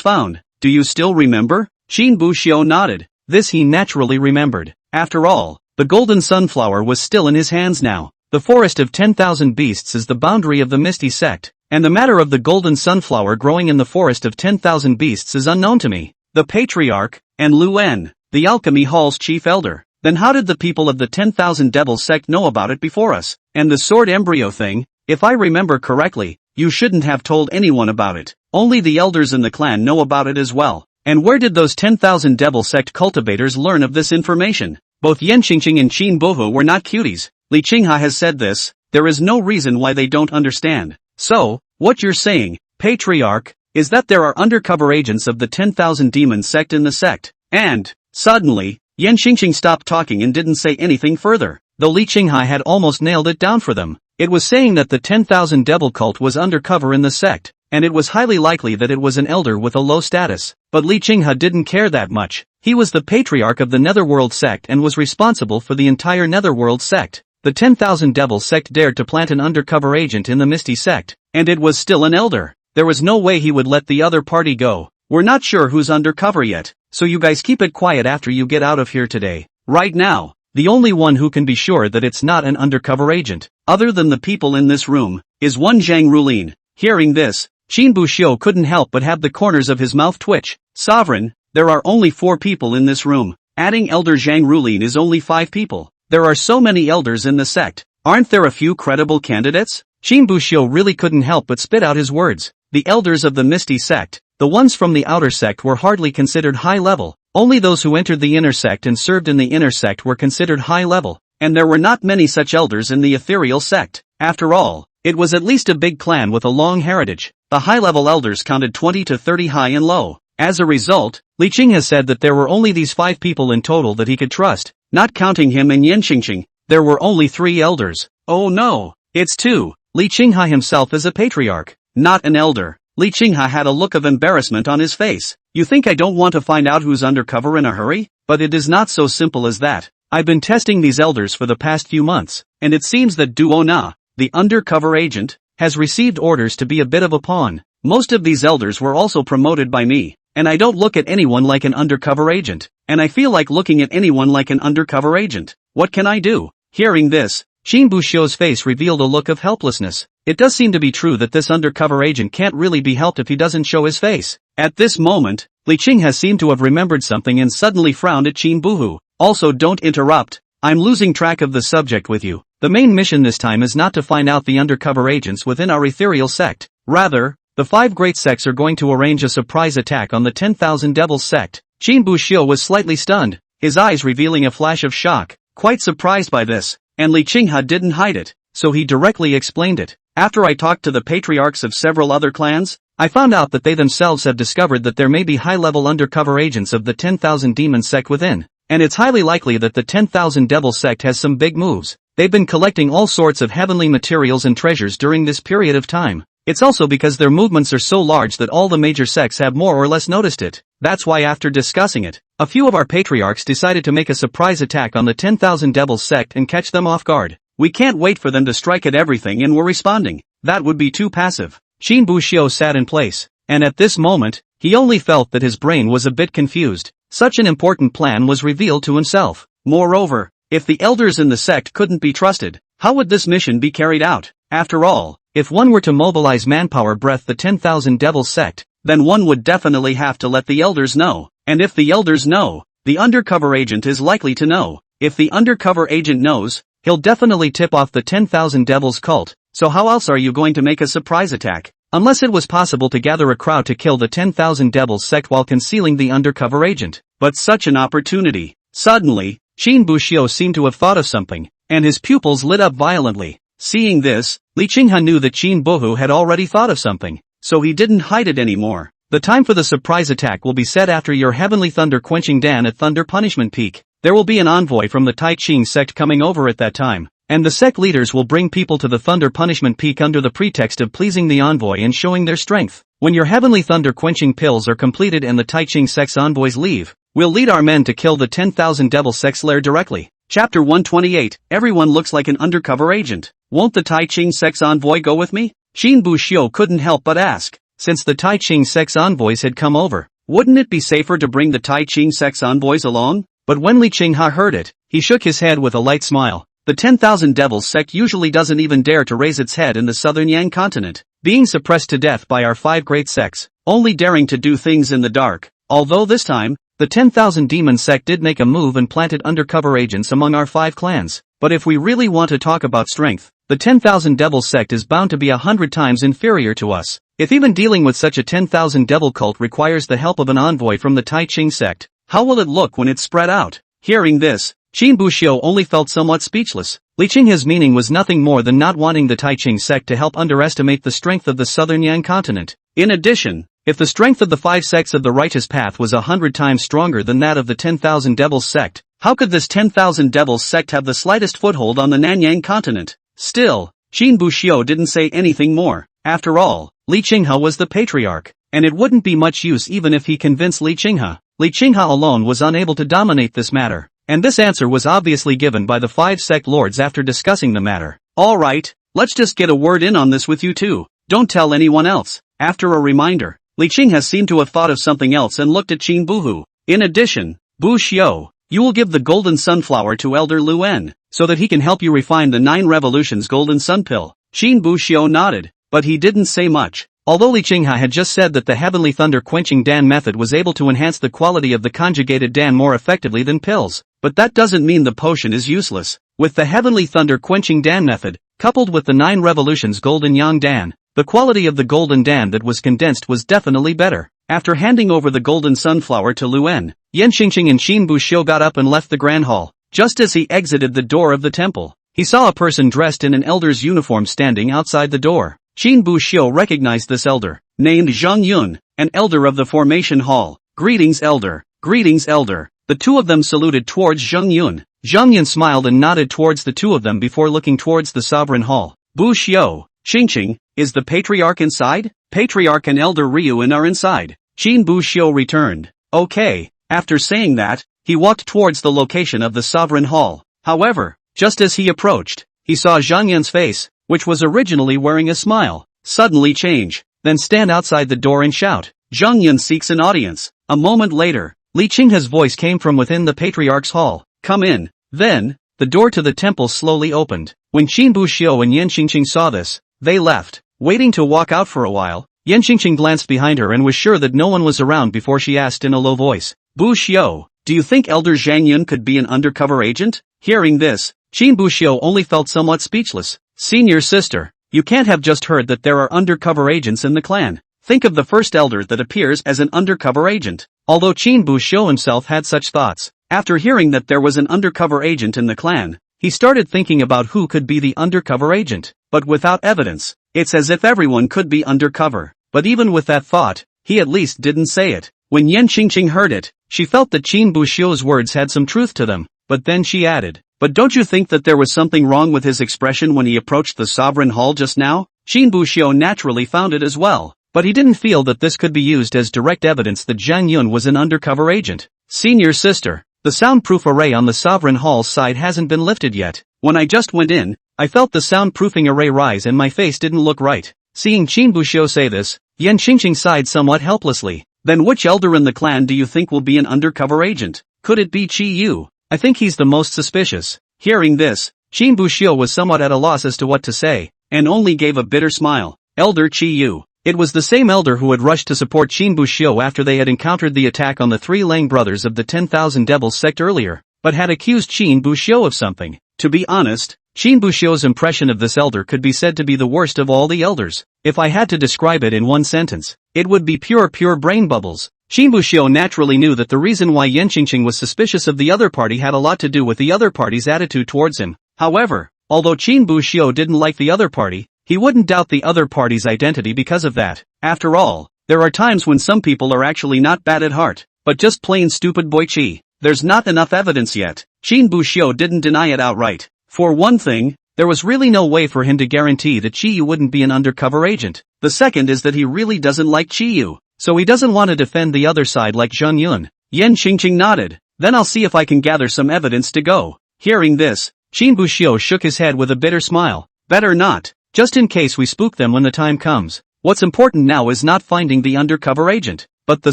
found. Do you still remember? Qin Buxiu nodded. This he naturally remembered. After all, the golden sunflower was still in his hands now. The forest of 10,000 beasts is the boundary of the Misty Sect, and the matter of the golden sunflower growing in the forest of 10,000 beasts is unknown to me. The patriarch, and Luen, the Alchemy Hall's chief elder. Then how did the people of the 10,000 devils sect know about it before us? And the sword embryo thing, if I remember correctly, you shouldn't have told anyone about it. Only the elders in the clan know about it as well. And where did those 10,000 devil sect cultivators learn of this information? Both Yan Qingqing and Qin Bohu were not cuties. Li Qingha has said this, there is no reason why they don't understand. So, what you're saying, patriarch, is that there are undercover agents of the 10,000 demon sect in the sect. And, suddenly, Yan Qingqing stopped talking and didn't say anything further, though Li Qingha had almost nailed it down for them. It was saying that the 10,000 devil cult was undercover in the sect, and it was highly likely that it was an elder with a low status. But Li Qingha didn't care that much. He was the patriarch of the Netherworld sect and was responsible for the entire Netherworld sect. The 10,000 devil sect dared to plant an undercover agent in the Misty sect, and it was still an elder. There was no way he would let the other party go. We're not sure who's undercover yet, so you guys keep it quiet after you get out of here today. Right now, the only one who can be sure that it's not an undercover agent, other than the people in this room, is one Zhang Rulin. Hearing this, Qin Buxiu couldn't help but have the corners of his mouth twitch. Sovereign, there are only 4 people in this room. Adding Elder Zhang Rulin is only 5 people. There are so many elders in the sect. Aren't there a few credible candidates? Qin Buxiu really couldn't help but spit out his words. The elders of the Misty sect, the ones from the outer sect, were hardly considered high level. Only those who entered the inner sect and served in the inner sect were considered high level, and there were not many such elders in the ethereal sect. After all, it was at least a big clan with a long heritage. The high-level elders counted 20 to 30 high and low. As a result, Li Qingha said that there were only these 5 people in total that he could trust. Not counting him and Yan Qingqing, there were only 3 elders. Oh no, it's 2. Li Qingha himself is a patriarch, not an elder. Li Qingha had a look of embarrassment on his face. You think I don't want to find out who's undercover in a hurry? But it is not so simple as that. I've been testing these elders for the past few months, and it seems that Duo Na, the undercover agent, has received orders to be a bit of a pawn. Most of these elders were also promoted by me, and I don't look at anyone like an undercover agent, and I feel like looking at anyone like an undercover agent. What can I do? Hearing this, Qin Buxiu's face revealed a look of helplessness. It does seem to be true that this undercover agent can't really be helped if he doesn't show his face. At this moment, Li Qing has seemed to have remembered something and suddenly frowned at Qin Buhu. Also, don't interrupt. I'm losing track of the subject with you. The main mission this time is not to find out the undercover agents within our ethereal sect. Rather, the 5 great sects are going to arrange a surprise attack on the 10,000 Devils sect. Qin Buxiu was slightly stunned, his eyes revealing a flash of shock, quite surprised by this, and Li Qinghe didn't hide it, so he directly explained it. After I talked to the patriarchs of several other clans, I found out that they themselves have discovered that there may be high-level undercover agents of the 10,000 Demon sect within, and it's highly likely that the 10,000 Devil sect has some big moves. They've been collecting all sorts of heavenly materials and treasures during this period of time. It's also because their movements are so large that all the major sects have more or less noticed it. That's why after discussing it, a few of our patriarchs decided to make a surprise attack on the 10,000 Devils sect and catch them off guard. We can't wait for them to strike at everything and we're responding. That would be too passive. Qin Buxiu sat in place, and at this moment, he only felt that his brain was a bit confused. Such an important plan was revealed to himself. Moreover, if the elders in the sect couldn't be trusted, how would this mission be carried out? After all, if one were to mobilize manpower breath the 10,000 Devils sect, then one would definitely have to let the elders know. And if the elders know, the undercover agent is likely to know. If the undercover agent knows, he'll definitely tip off the 10,000 Devils cult. So how else are you going to make a surprise attack? Unless it was possible to gather a crowd to kill the 10,000 Devils sect while concealing the undercover agent. But such an opportunity. Suddenly, Qin Buxiu seemed to have thought of something, and his pupils lit up violently. Seeing this, Li Qinghe knew that Qin Buhu had already thought of something, so he didn't hide it anymore. The time for the surprise attack will be set after your heavenly thunder quenching Dan at Thunder Punishment Peak. There will be an envoy from the Tai Ching sect coming over at that time, and the sect leaders will bring people to the Thunder Punishment Peak under the pretext of pleasing the envoy and showing their strength. When your heavenly thunder quenching pills are completed and the Tai Ching sect's envoys leave, we'll lead our men to kill the 10,000 Devil sect's lair directly. Chapter 128, Everyone looks like an undercover agent. Won't the Tai Ching sect's envoy go with me? Qin Buxiu couldn't help but ask. Since the Tai Ching sect's envoys had come over, wouldn't it be safer to bring the Tai Ching sect's envoys along? But when Li Qinghe heard it, he shook his head with a light smile. The 10,000 Devils sect usually doesn't even dare to raise its head in the southern Yang continent, being suppressed to death by our 5 great sects, only daring to do things in the dark. Although this time, the 10,000 Demon sect did make a move and planted undercover agents among our 5 clans. But if we really want to talk about strength, the 10,000 Devil sect is bound to be 100 times inferior to us. If even dealing with such a 10,000 Devil cult requires the help of an envoy from the Tai Ching sect, how will it look when it's spread out? Hearing this, Qin Buxiu only felt somewhat speechless. Li Qinghe's meaning was nothing more than not wanting the Tai Ching sect to help underestimate the strength of the southern Yang continent. In addition, if the strength of the 5 sects of the righteous path was 100 times stronger than that of the 10,000 Devils sect, how could this 10,000 Devils sect have the slightest foothold on the Nanyang continent? Still, Qin Buxiu didn't say anything more. After all, Li Qinghe was the patriarch, and it wouldn't be much use even if he convinced Li Qinghe. Li Qinghe alone was unable to dominate this matter, and this answer was obviously given by the 5 sect lords after discussing the matter. Alright, let's just get a word in on this with you two. Don't tell anyone else. After a reminder, Li Qinghe seemed to have thought of something else and looked at Qin Buhu. In addition, Buxiu, you will give the golden sunflower to Elder Luen, so that he can help you refine the 9 revolutions golden sun pill. Qin Buxiu nodded, but he didn't say much. Although Li Qinghe had just said that the heavenly thunder quenching Dan method was able to enhance the quality of the conjugated Dan more effectively than pills, but that doesn't mean the potion is useless. With the heavenly thunder quenching Dan method, coupled with the 9 revolutions golden yang Dan, the quality of the golden Dan that was condensed was definitely better. After handing over the golden sunflower to Luen, Yan Xingqing and Qin Buxiu got up and left the grand hall. Just as he exited the door of the temple, he saw a person dressed in an elder's uniform standing outside the door. Qin Buxiu recognized this elder, named Zhang Yun, an elder of the formation hall. Greetings elder, greetings elder. The two of them saluted towards Zhang Yun. Zhang Yun smiled and nodded towards the two of them before looking towards the sovereign hall. Buxiu, Xingqing, is the patriarch inside? Patriarch and elder Ryuan are inside. Qin Buxiu returned. Okay. After saying that, he walked towards the location of the sovereign hall. However, just as he approached, he saw Zhang Yun's face, which was originally wearing a smile, suddenly change, then stand outside the door and shout, Zhang Yun seeks an audience. A moment later, Li Qinghe's voice came from within the patriarch's hall. Come in. Then, the door to the temple slowly opened. When Qin Buxiu and Yan Xingqing saw this, They left. Waiting to walk out for a while, Yan Qingqing glanced behind her and was sure that no one was around before she asked in a low voice, Bu Xiu, do you think Elder Zhang Yun could be an undercover agent? Hearing this, Qin Bu Xiu only felt somewhat speechless. Senior sister, you can't have just heard that there are undercover agents in the clan. Think of the first elder that appears as an undercover agent. Although Qin Bu Xiu himself had such thoughts, after hearing that there was an undercover agent in the clan, he started thinking about who could be the undercover agent, but without evidence. It's as if everyone could be undercover. But even with that thought, he at least didn't say it. When Yan Qingqing heard it, she felt that Qin Bu Xiu's words had some truth to them, but then she added, but don't you think that there was something wrong with his expression when he approached the sovereign hall just now? Qin Bu Xiu naturally found it as well, but he didn't feel that this could be used as direct evidence that Zhang Yun was an undercover agent. Senior sister, the soundproof array on the sovereign hall's side hasn't been lifted yet. When I just went in, I felt the soundproofing array rise and my face didn't look right. Seeing Qin Bu Xiu say this, Yan Qingqing sighed somewhat helplessly. Then which elder in the clan do you think will be an undercover agent? Could it be Qi Yu? I think he's the most suspicious. Hearing this, Qin Bu Xiu was somewhat at a loss as to what to say, and only gave a bitter smile. Elder Qi Yu. It was the same elder who had rushed to support Qin Bu Xiu after they had encountered the attack on the three Lang brothers of the 10,000 Devils sect earlier, but had accused Qin Bu Xiu of something. To be honest, Qin Bu Xiu's impression of this elder could be said to be the worst of all the elders. If I had to describe it in one sentence, it would be pure brain bubbles. Qin Bu Xiu naturally knew that the reason why Yan Qingqing was suspicious of the other party had a lot to do with the other party's attitude towards him. However, although Qin Bu Xiu didn't like the other party, he wouldn't doubt the other party's identity because of that. After all, there are times when some people are actually not bad at heart, but just plain stupid boy Qi. There's not enough evidence yet. Qin Bu Xiu didn't deny it outright. For one thing, there was really no way for him to guarantee that Qi Yu wouldn't be an undercover agent. The second is that he really doesn't like Qi Yu, so he doesn't want to defend the other side like Zhang Yun. Yan Qingqing nodded. Then I'll see if I can gather some evidence to go. Hearing this, Qin Bu Xiu shook his head with a bitter smile. Better not, just in case we spook them when the time comes. What's important now is not finding the undercover agent, but the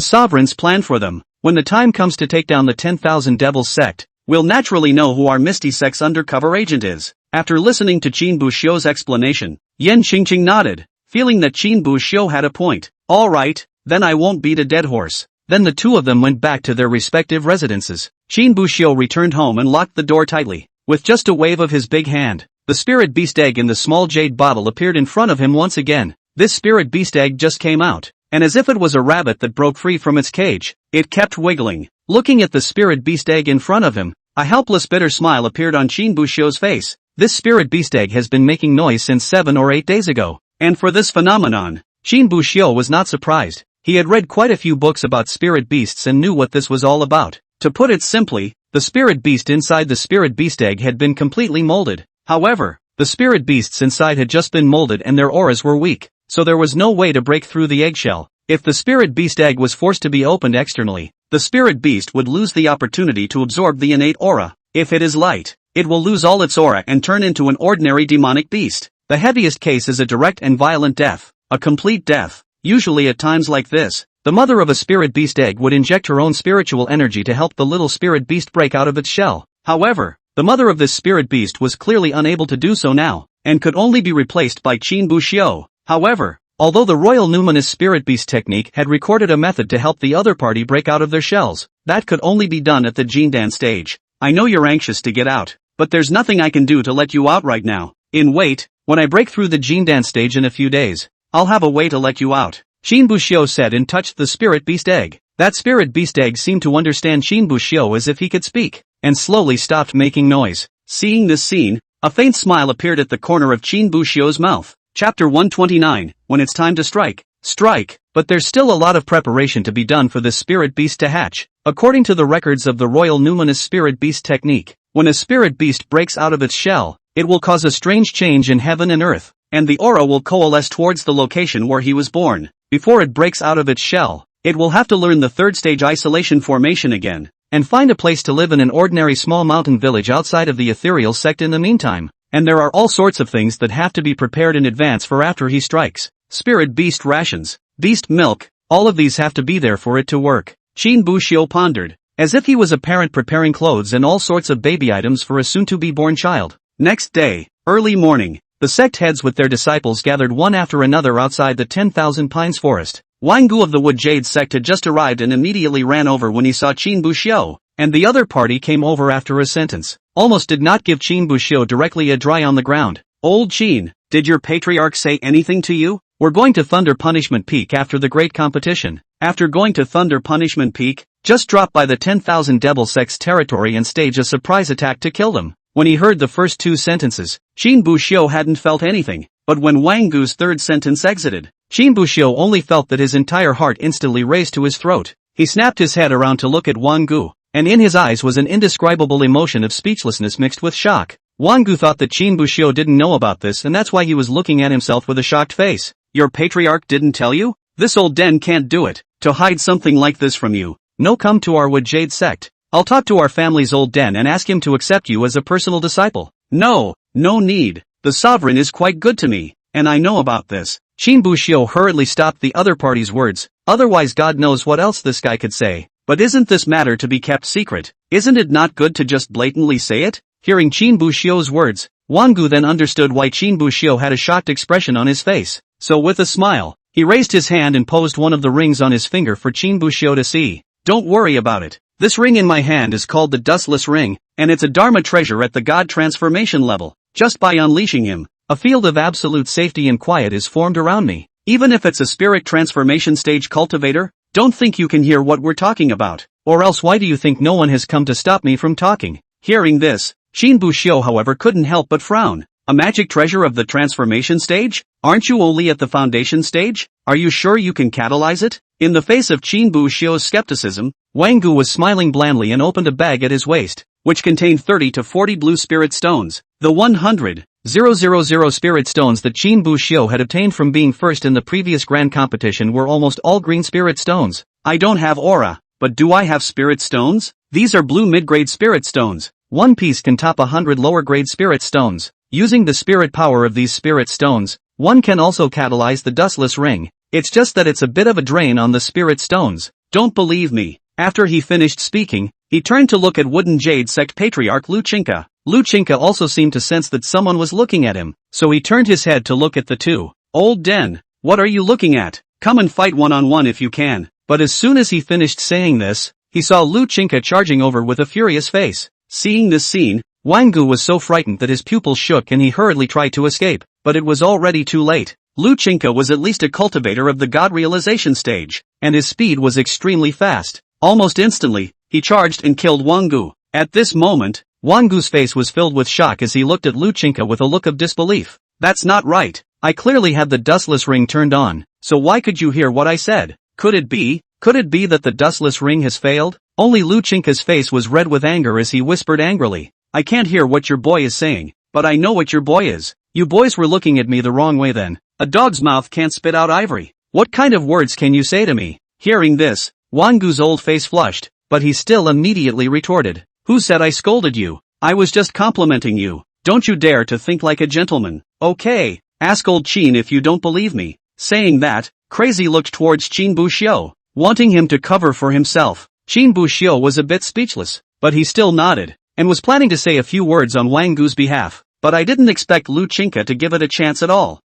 sovereign's plan for them. When the time comes to take down the 10,000 Devils sect, we'll naturally know who our Misty Sect's undercover agent is. After listening to Qin Bu Xiu's explanation, Yan Qingqing nodded, feeling that Qin Bu Xiu had a point. Alright, then I won't beat a dead horse. Then the two of them went back to their respective residences. Qin Bu Xiu returned home and locked the door tightly. With just a wave of his big hand, the spirit beast egg in the small jade bottle appeared in front of him once again. This spirit beast egg just came out, and as if it was a rabbit that broke free from its cage, it kept wiggling. Looking at the spirit beast egg in front of him, a helpless bitter smile appeared on Qin Bu Xiu's face. This spirit beast egg has been making noise since 7 or 8 days ago, and for this phenomenon, Qin Bu Xiu was not surprised. He had read quite a few books about spirit beasts and knew what this was all about. To put it simply, the spirit beast inside the spirit beast egg had been completely molded. However, the spirit beasts inside had just been molded and their auras were weak, so there was no way to break through the eggshell. If the spirit beast egg was forced to be opened externally, the spirit beast would lose the opportunity to absorb the innate aura. If it is light, it will lose all its aura and turn into an ordinary demonic beast. The heaviest case is a direct and violent death, a complete death. Usually at times like this, the mother of a spirit beast egg would inject her own spiritual energy to help the little spirit beast break out of its shell. However, the mother of this spirit beast was clearly unable to do so now, and could only be replaced by Qin Bu Xiu. However, although the Royal Numinous Spirit Beast technique had recorded a method to help the other party break out of their shells, that could only be done at the Jindan stage. I know you're anxious to get out, but there's nothing I can do to let you out right now. When I break through the Jindan stage in a few days, I'll have a way to let you out. Qin Bu Xiu said and touched the spirit beast egg. That spirit beast egg seemed to understand Qin Bu Xiu as if he could speak, and slowly stopped making noise. Seeing this scene, a faint smile appeared at the corner of Qin Bu Xiu's mouth. Chapter 129, When It's Time to Strike. Strike, but there's still a lot of preparation to be done for this spirit beast to hatch. According to the records of the Royal Numinous Spirit Beast technique, when a spirit beast breaks out of its shell, it will cause a strange change in heaven and earth, and the aura will coalesce towards the location where he was born. Before it breaks out of its shell, it will have to learn the third stage isolation formation again, and find a place to live in an ordinary small mountain village outside of the ethereal sect in the meantime. And there are all sorts of things that have to be prepared in advance for after he strikes. Spirit beast rations, beast milk, all of these have to be there for it to work. Qin Bu Xiu pondered, as if he was a parent preparing clothes and all sorts of baby items for a soon-to-be-born child. Next day, early morning, the sect heads with their disciples gathered one after another outside the 10,000 Pines forest. Wang Gu of the Wood Jade sect had just arrived and immediately ran over when he saw Qin Buxiu, and the other party came over after a sentence. Almost did not give Qin Buxiu directly a dry on the ground. Old Qin, did your patriarch say anything to you? We're going to Thunder Punishment Peak after the great competition. After going to Thunder Punishment Peak, just drop by the 10,000 Devil Sects territory and stage a surprise attack to kill them. When he heard the first two sentences, Qin Buxiu hadn't felt anything, but when Wang Gu's third sentence exited, Qin Buxiu only felt that his entire heart instantly raced to his throat. He snapped his head around to look at Wang Gu, and in his eyes was an indescribable emotion of speechlessness mixed with shock. Wang Gu thought that Qin Buxiu didn't know about this, and that's why he was looking at himself with a shocked face. Your patriarch didn't tell you? This old den can't do it, to hide something like this from you. No, come to our Wood Jade sect. I'll talk to our family's old den and ask him to accept you as a personal disciple. No need. The sovereign is quite good to me, and I know about this. Qin Buxiu hurriedly stopped the other party's words, otherwise God knows what else this guy could say. But isn't this matter to be kept secret? Isn't it not good to just blatantly say it? Hearing Qin Buxiu's words, Wang Gu then understood why Qin Buxiu had a shocked expression on his face. So with a smile, he raised his hand and posed one of the rings on his finger for Qin Buxiu to see. Don't worry about it. This ring in my hand is called the Dustless Ring, and it's a Dharma treasure at the God transformation level. Just by unleashing him, a field of absolute safety and quiet is formed around me. Even if it's a spirit transformation stage cultivator, don't think you can hear what we're talking about. Or else why do you think no one has come to stop me from talking? Hearing this, Qin Buxiu however couldn't help but frown. A magic treasure of the transformation stage? Aren't you only at the foundation stage? Are you sure you can catalyze it? In the face of Qin Buxiu's skepticism, Wang Gu was smiling blandly and opened a bag at his waist, which contained 30 to 40 blue spirit stones. The 100,000 spirit stones that Qin Buxiu had obtained from being first in the previous grand competition were almost all green spirit stones. I don't have aura, but do I have spirit stones? These are blue mid-grade spirit stones. One piece can top 100 lower-grade spirit stones. Using the spirit power of these spirit stones, one can also catalyze the Dustless Ring. It's just that it's a bit of a drain on the spirit stones. Don't believe me. After he finished speaking, he turned to look at Wooden Jade sect patriarch Lu Chinka. Lu Chinka also seemed to sense that someone was looking at him, so he turned his head to look at the two. Old Den, what are you looking at? Come and fight one-on-one if you can. But as soon as he finished saying this, he saw Lu Chinka charging over with a furious face. Seeing this scene, Wang Gu was so frightened that his pupils shook and he hurriedly tried to escape, but it was already too late. Lu Chinka was at least a cultivator of the God realization stage, and his speed was extremely fast. Almost instantly, he charged and killed Wang Gu. At this moment, Wang Gu's face was filled with shock as he looked at Lu Chinka with a look of disbelief. That's not right. I clearly had the Dustless Ring turned on, so why could you hear what I said? Could it be that the Dustless Ring has failed? Only Lu Chinka's face was red with anger as he whispered angrily. I can't hear what your boy is saying, but I know what your boy is. You boys were looking at me the wrong way then. A dog's mouth can't spit out ivory. What kind of words can you say to me? Hearing this, Wang Gu's old face flushed, but he still immediately retorted. Who said I scolded you? I was just complimenting you. Don't you dare to think like a gentleman. Okay, ask old Qin if you don't believe me. Saying that, Crazy looked towards Qin Buxiu, wanting him to cover for himself. Qin Buxiu was a bit speechless, but he still nodded, and was planning to say a few words on Wang Gu's behalf. But I didn't expect Lu Chinka to give it a chance at all.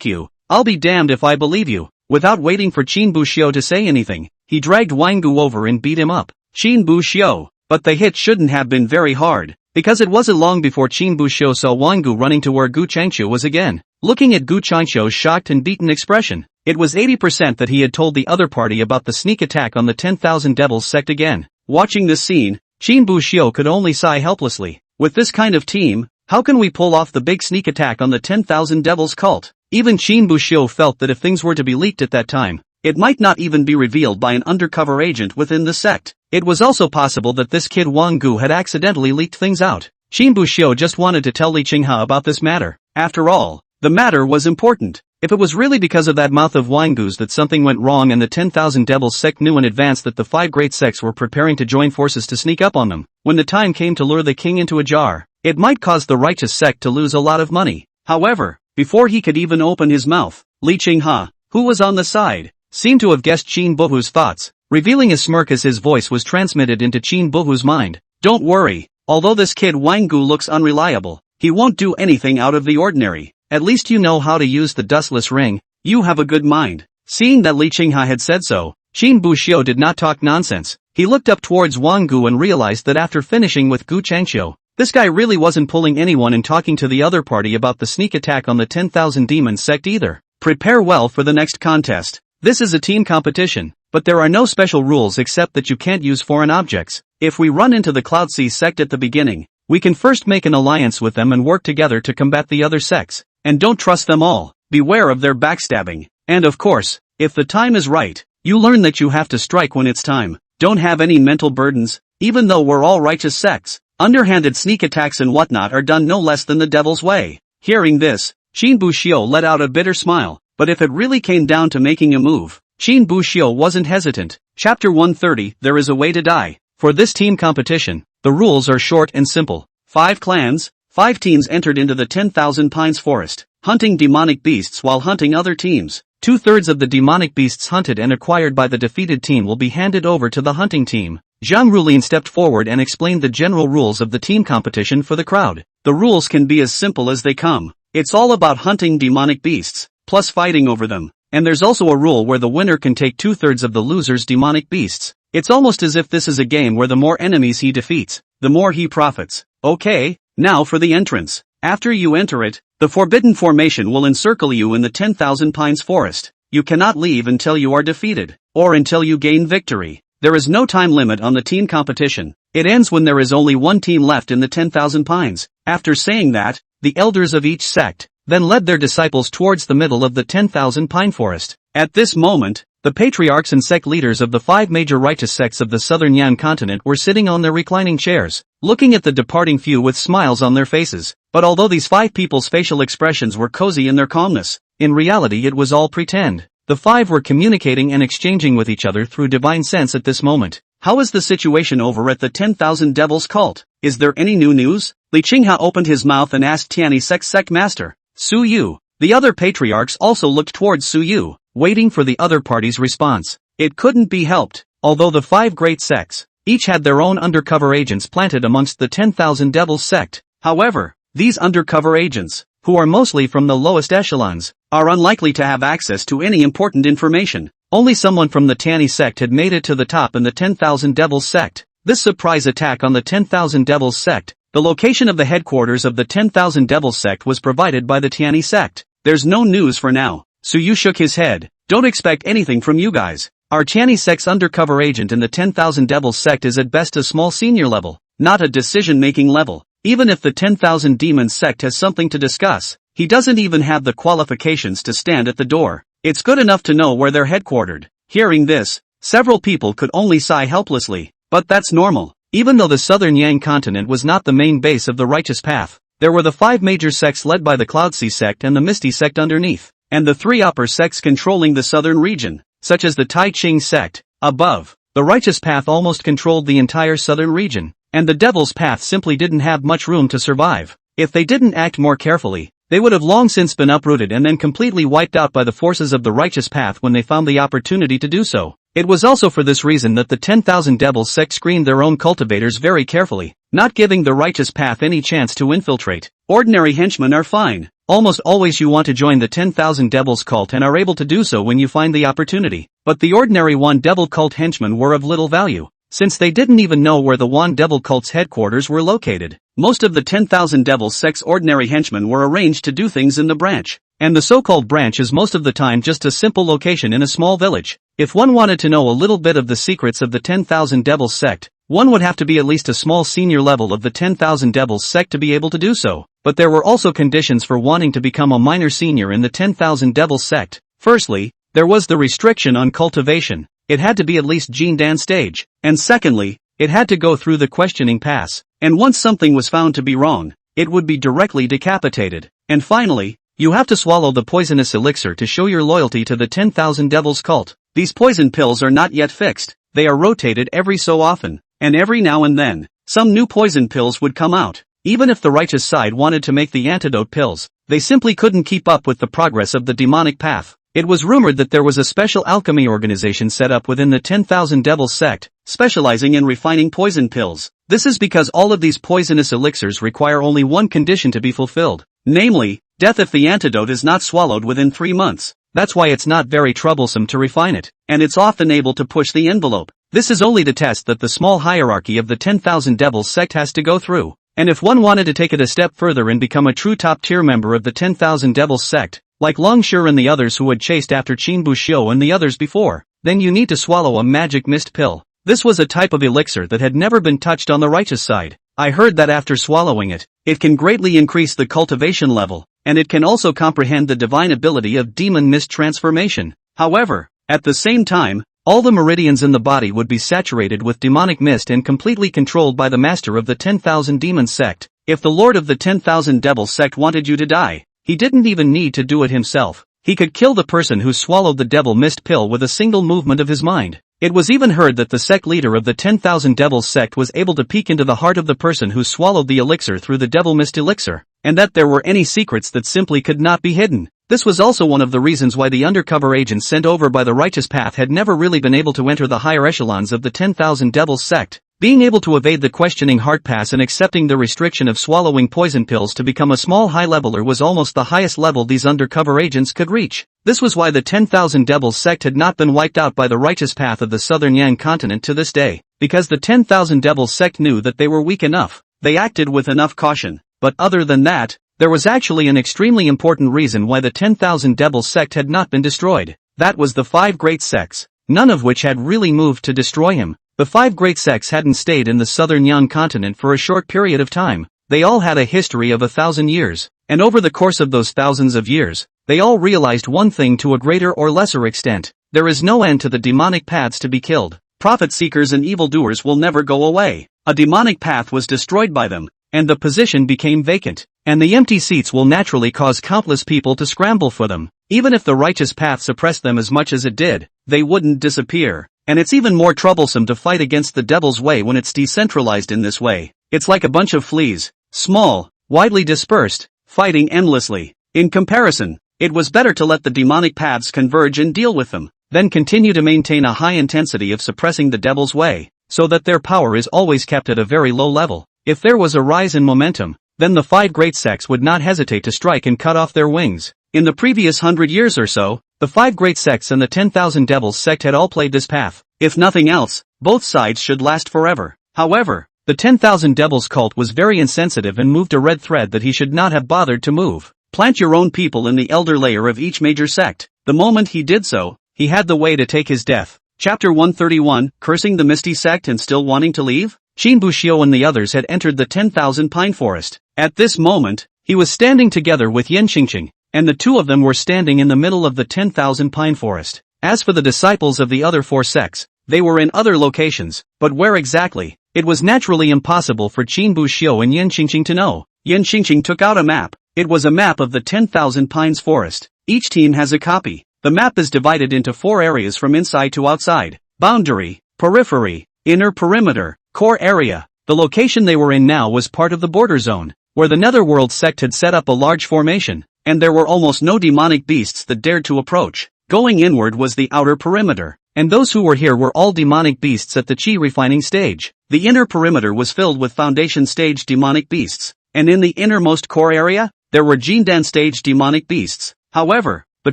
Q. I'll be damned if I believe you. Without waiting for Qin Buxiu to say anything, he dragged Wang Gu over and beat him up. Qin Buxiu. But the hit shouldn't have been very hard, because it wasn't long before Qin Buxiu saw Wang Gu running to where Gu Changqiu was again. Looking at Gu Changqiu's shocked and beaten expression, it was 80% that he had told the other party about the sneak attack on the 10,000 Devils sect again. Watching this scene, Qin Buxiu could only sigh helplessly. With this kind of team, how can we pull off the big sneak attack on the 10,000 Devils cult? Even Qin Buxiu felt that if things were to be leaked at that time, it might not even be revealed by an undercover agent within the sect. It was also possible that this kid Wang Gu had accidentally leaked things out. Qin Buxiu just wanted to tell Li Qinghe about this matter. After all, the matter was important. If it was really because of that mouth of Wang Gu's that something went wrong and the 10,000 Devils sect knew in advance that the 5 great sects were preparing to join forces to sneak up on them, when the time came to lure the king into a jar, it might cause the righteous sect to lose a lot of money. However, before he could even open his mouth, Li Qinghe, who was on the side, seemed to have guessed Qin Buhu's thoughts, revealing a smirk as his voice was transmitted into Qin Buhu's mind. Don't worry, although this kid Wang Gu looks unreliable, he won't do anything out of the ordinary. At least you know how to use the dustless ring, you have a good mind. Seeing that Li Qinghe had said so, Xin Buxiu did not talk nonsense. He looked up towards Wang Gu and realized that after finishing with Gu Changqiu, this guy really wasn't pulling anyone and talking to the other party about the sneak attack on the 10,000 demon sect either. Prepare well for the next contest. This is a team competition, but there are no special rules except that you can't use foreign objects. If we run into the Cloud Sea sect at the beginning, we can first make an alliance with them and work together to combat the other sects. And don't trust them all. Beware of their backstabbing. And of course, if the time is right, you learn that you have to strike when it's time. Don't have any mental burdens. Even though we're all righteous sects, underhanded sneak attacks and whatnot are done no less than the devil's way. Hearing this, Xin Buxiu let out a bitter smile, but if it really came down to making a move, Xin Buxiu wasn't hesitant. Chapter 130, There is a Way to Die. For this team competition, the rules are short and simple. 5 clans, 5 teams entered into the 10,000 Pines Forest, hunting demonic beasts while hunting other teams. 2/3 of the demonic beasts hunted and acquired by the defeated team will be handed over to the hunting team. Zhang Rulin stepped forward and explained the general rules of the team competition for the crowd. The rules can be as simple as they come. It's all about hunting demonic beasts, plus fighting over them. And there's also a rule where the winner can take 2/3 of the loser's demonic beasts. It's almost as if this is a game where the more enemies he defeats, the more he profits. Okay, now for the entrance. After you enter it, the forbidden formation will encircle you in the 10,000 Pines Forest. You cannot leave until you are defeated, or until you gain victory. There is no time limit on the team competition. It ends when there is only one team left in the 10,000 Pines. After saying that, the elders of each sect then led their disciples towards the middle of the 10,000 Pine Forest. At this moment, the patriarchs and sect leaders of the 5 major righteous sects of the southern Yan continent were sitting on their reclining chairs, looking at the departing few with smiles on their faces. But although these 5 people's facial expressions were cozy in their calmness, in reality it was all pretend. The 5 were communicating and exchanging with each other through divine sense at this moment. How is the situation over at the 10,000 Devils cult? Is there any new news? Li Qinghe opened his mouth and asked Tianyi Sect's sect master, Su Yu. The other patriarchs also looked towards Su Yu, waiting for the other party's response. It couldn't be helped. Although the 5 great sects each had their own undercover agents planted amongst the 10,000 Devils sect. However, these undercover agents, who are mostly from the lowest echelons, are unlikely to have access to any important information. Only someone from the Tianyi sect had made it to the top in the 10,000 Devils sect. This surprise attack on the 10,000 Devils sect, the location of the headquarters of the 10,000 Devils sect was provided by the Tianyi sect. There's no news for now. Su Yu shook his head. Don't expect anything from you guys. Our Tianyi sect's undercover agent in the 10,000 Devils sect is at best a small senior level, not a decision-making level. Even if the 10,000 Demons sect has something to discuss, he doesn't even have the qualifications to stand at the door. It's good enough to know where they're headquartered. Hearing this, several people could only sigh helplessly. But that's normal. Even though the southern Yang continent was not the main base of the righteous path, there were the 5 major sects led by the Cloud Sea sect and the Misty sect underneath, and the 3 upper sects controlling the southern region, such as the Tai Ching sect. Above, the righteous path almost controlled the entire southern region, and the devil's path simply didn't have much room to survive. If they didn't act more carefully, they would have long since been uprooted and then completely wiped out by the forces of the righteous path when they found the opportunity to do so. It was also for this reason that the 10,000 Devils sect screened their own cultivators very carefully, not giving the righteous path any chance to infiltrate. Ordinary henchmen are fine. Almost always you want to join the 10,000 Devils cult and are able to do so when you find the opportunity. But the ordinary One Devil cult henchmen were of little value, since they didn't even know where the One Devil cult's headquarters were located. Most of the 10,000 Devils sect's ordinary henchmen were arranged to do things in the branch, and the so-called branch is most of the time just a simple location in a small village. If one wanted to know a little bit of the secrets of the 10,000 Devils sect, one would have to be at least a small senior level of the 10,000 Devils sect to be able to do so. But there were also conditions for wanting to become a minor senior in the 10,000 Devils sect. Firstly, there was the restriction on cultivation. It had to be at least Jin Dan stage. And secondly, it had to go through the questioning pass. And once something was found to be wrong, it would be directly decapitated. And finally, you have to swallow the poisonous elixir to show your loyalty to the 10,000 Devils cult. These poison pills are not yet fixed. They are rotated every so often, and every now and then, some new poison pills would come out. Even if the righteous side wanted to make the antidote pills, they simply couldn't keep up with the progress of the demonic path. It was rumored that there was a special alchemy organization set up within the 10,000 Devils sect, specializing in refining poison pills. This is because all of these poisonous elixirs require only one condition to be fulfilled, namely, death if the antidote is not swallowed within 3 months. That's why it's not very troublesome to refine it, and it's often able to push the envelope. This is only the test that the small hierarchy of the 10,000 Devils sect has to go through. And if one wanted to take it a step further and become a true top-tier member of the 10,000 Devils sect, like Longshur and the others who had chased after Qin Buxiu and the others before, then you need to swallow a magic mist pill. This was a type of elixir that had never been touched on the righteous side. I heard that after swallowing it, it can greatly increase the cultivation level, and it can also comprehend the divine ability of demon mist transformation. However, at the same time, all the meridians in the body would be saturated with demonic mist and completely controlled by the master of the 10,000 demon sect. If the lord of the 10,000 devil sect wanted you to die, he didn't even need to do it himself. He could kill the person who swallowed the devil mist pill with a single movement of his mind. It was even heard that the sect leader of the 10,000 devils sect was able to peek into the heart of the person who swallowed the elixir through the devil mist elixir, and that there were any secrets that simply could not be hidden. This was also one of the reasons why the undercover agents sent over by the righteous path had never really been able to enter the higher echelons of the 10,000 devils sect. Being able to evade the questioning heart pass and accepting the restriction of swallowing poison pills to become a small high leveler was almost the highest level these undercover agents could reach. This was why the 10,000 devils sect had not been wiped out by the righteous path of the southern Yang continent to this day, because the 10,000 devils sect knew that they were weak enough. They acted with enough caution. But other than that, there was actually an extremely important reason why the 10,000 devils sect had not been destroyed. That was the 5 great sects, none of which had really moved to destroy him. The 5 great sects hadn't stayed in the southern Yan continent for a short period of time. They all had a history of 1,000 years, and over the course of those thousands of years, they all realized one thing to a greater or lesser extent. There is no end to the demonic paths to be killed. Profit seekers and evildoers will never go away. A demonic path was destroyed by them, and the position became vacant, and the empty seats will naturally cause countless people to scramble for them. Even if the righteous path suppressed them as much as it did, they wouldn't disappear. And it's even more troublesome to fight against the devil's way when it's decentralized in this way. It's like a bunch of fleas, small, widely dispersed, fighting endlessly. In comparison, it was better to let the demonic paths converge and deal with them, then continue to maintain a high intensity of suppressing the devil's way, so that their power is always kept at a very low level. If there was a rise in momentum, then the 5 great sects would not hesitate to strike and cut off their wings. In the previous 100 years or so, the 5 great sects and the 10,000 devils sect had all played this path. If nothing else, both sides should last forever. However, the 10,000 devils cult was very insensitive and moved a red thread that he should not have bothered to move. Plant your own people in the elder layer of each major sect. The moment he did so, he had the way to take his death. Chapter 131, Cursing the Misty Sect and Still Wanting to Leave? Qin Buxiu and the others had entered the 10,000 pine forest. At this moment, he was standing together with Yan Qingqing, and the two of them were standing in the middle of the 10,000 pine forest. As for the disciples of the other 4 sects, they were in other locations, but where exactly? It was naturally impossible for Qin Buxiu and Yan Qingqing to know. Yan Qingqing took out a map. It was a map of the 10,000 pines forest. Each team has a copy. The map is divided into 4 areas from inside to outside: boundary, periphery, inner perimeter, core area. The location they were in now was part of the border zone, where the Netherworld sect had set up a large formation, and there were almost no demonic beasts that dared to approach. Going inward was the outer perimeter, and those who were here were all demonic beasts at the chi refining stage. The inner perimeter was filled with foundation stage demonic beasts, and in the innermost core area, there were Jindan stage demonic beasts. However, the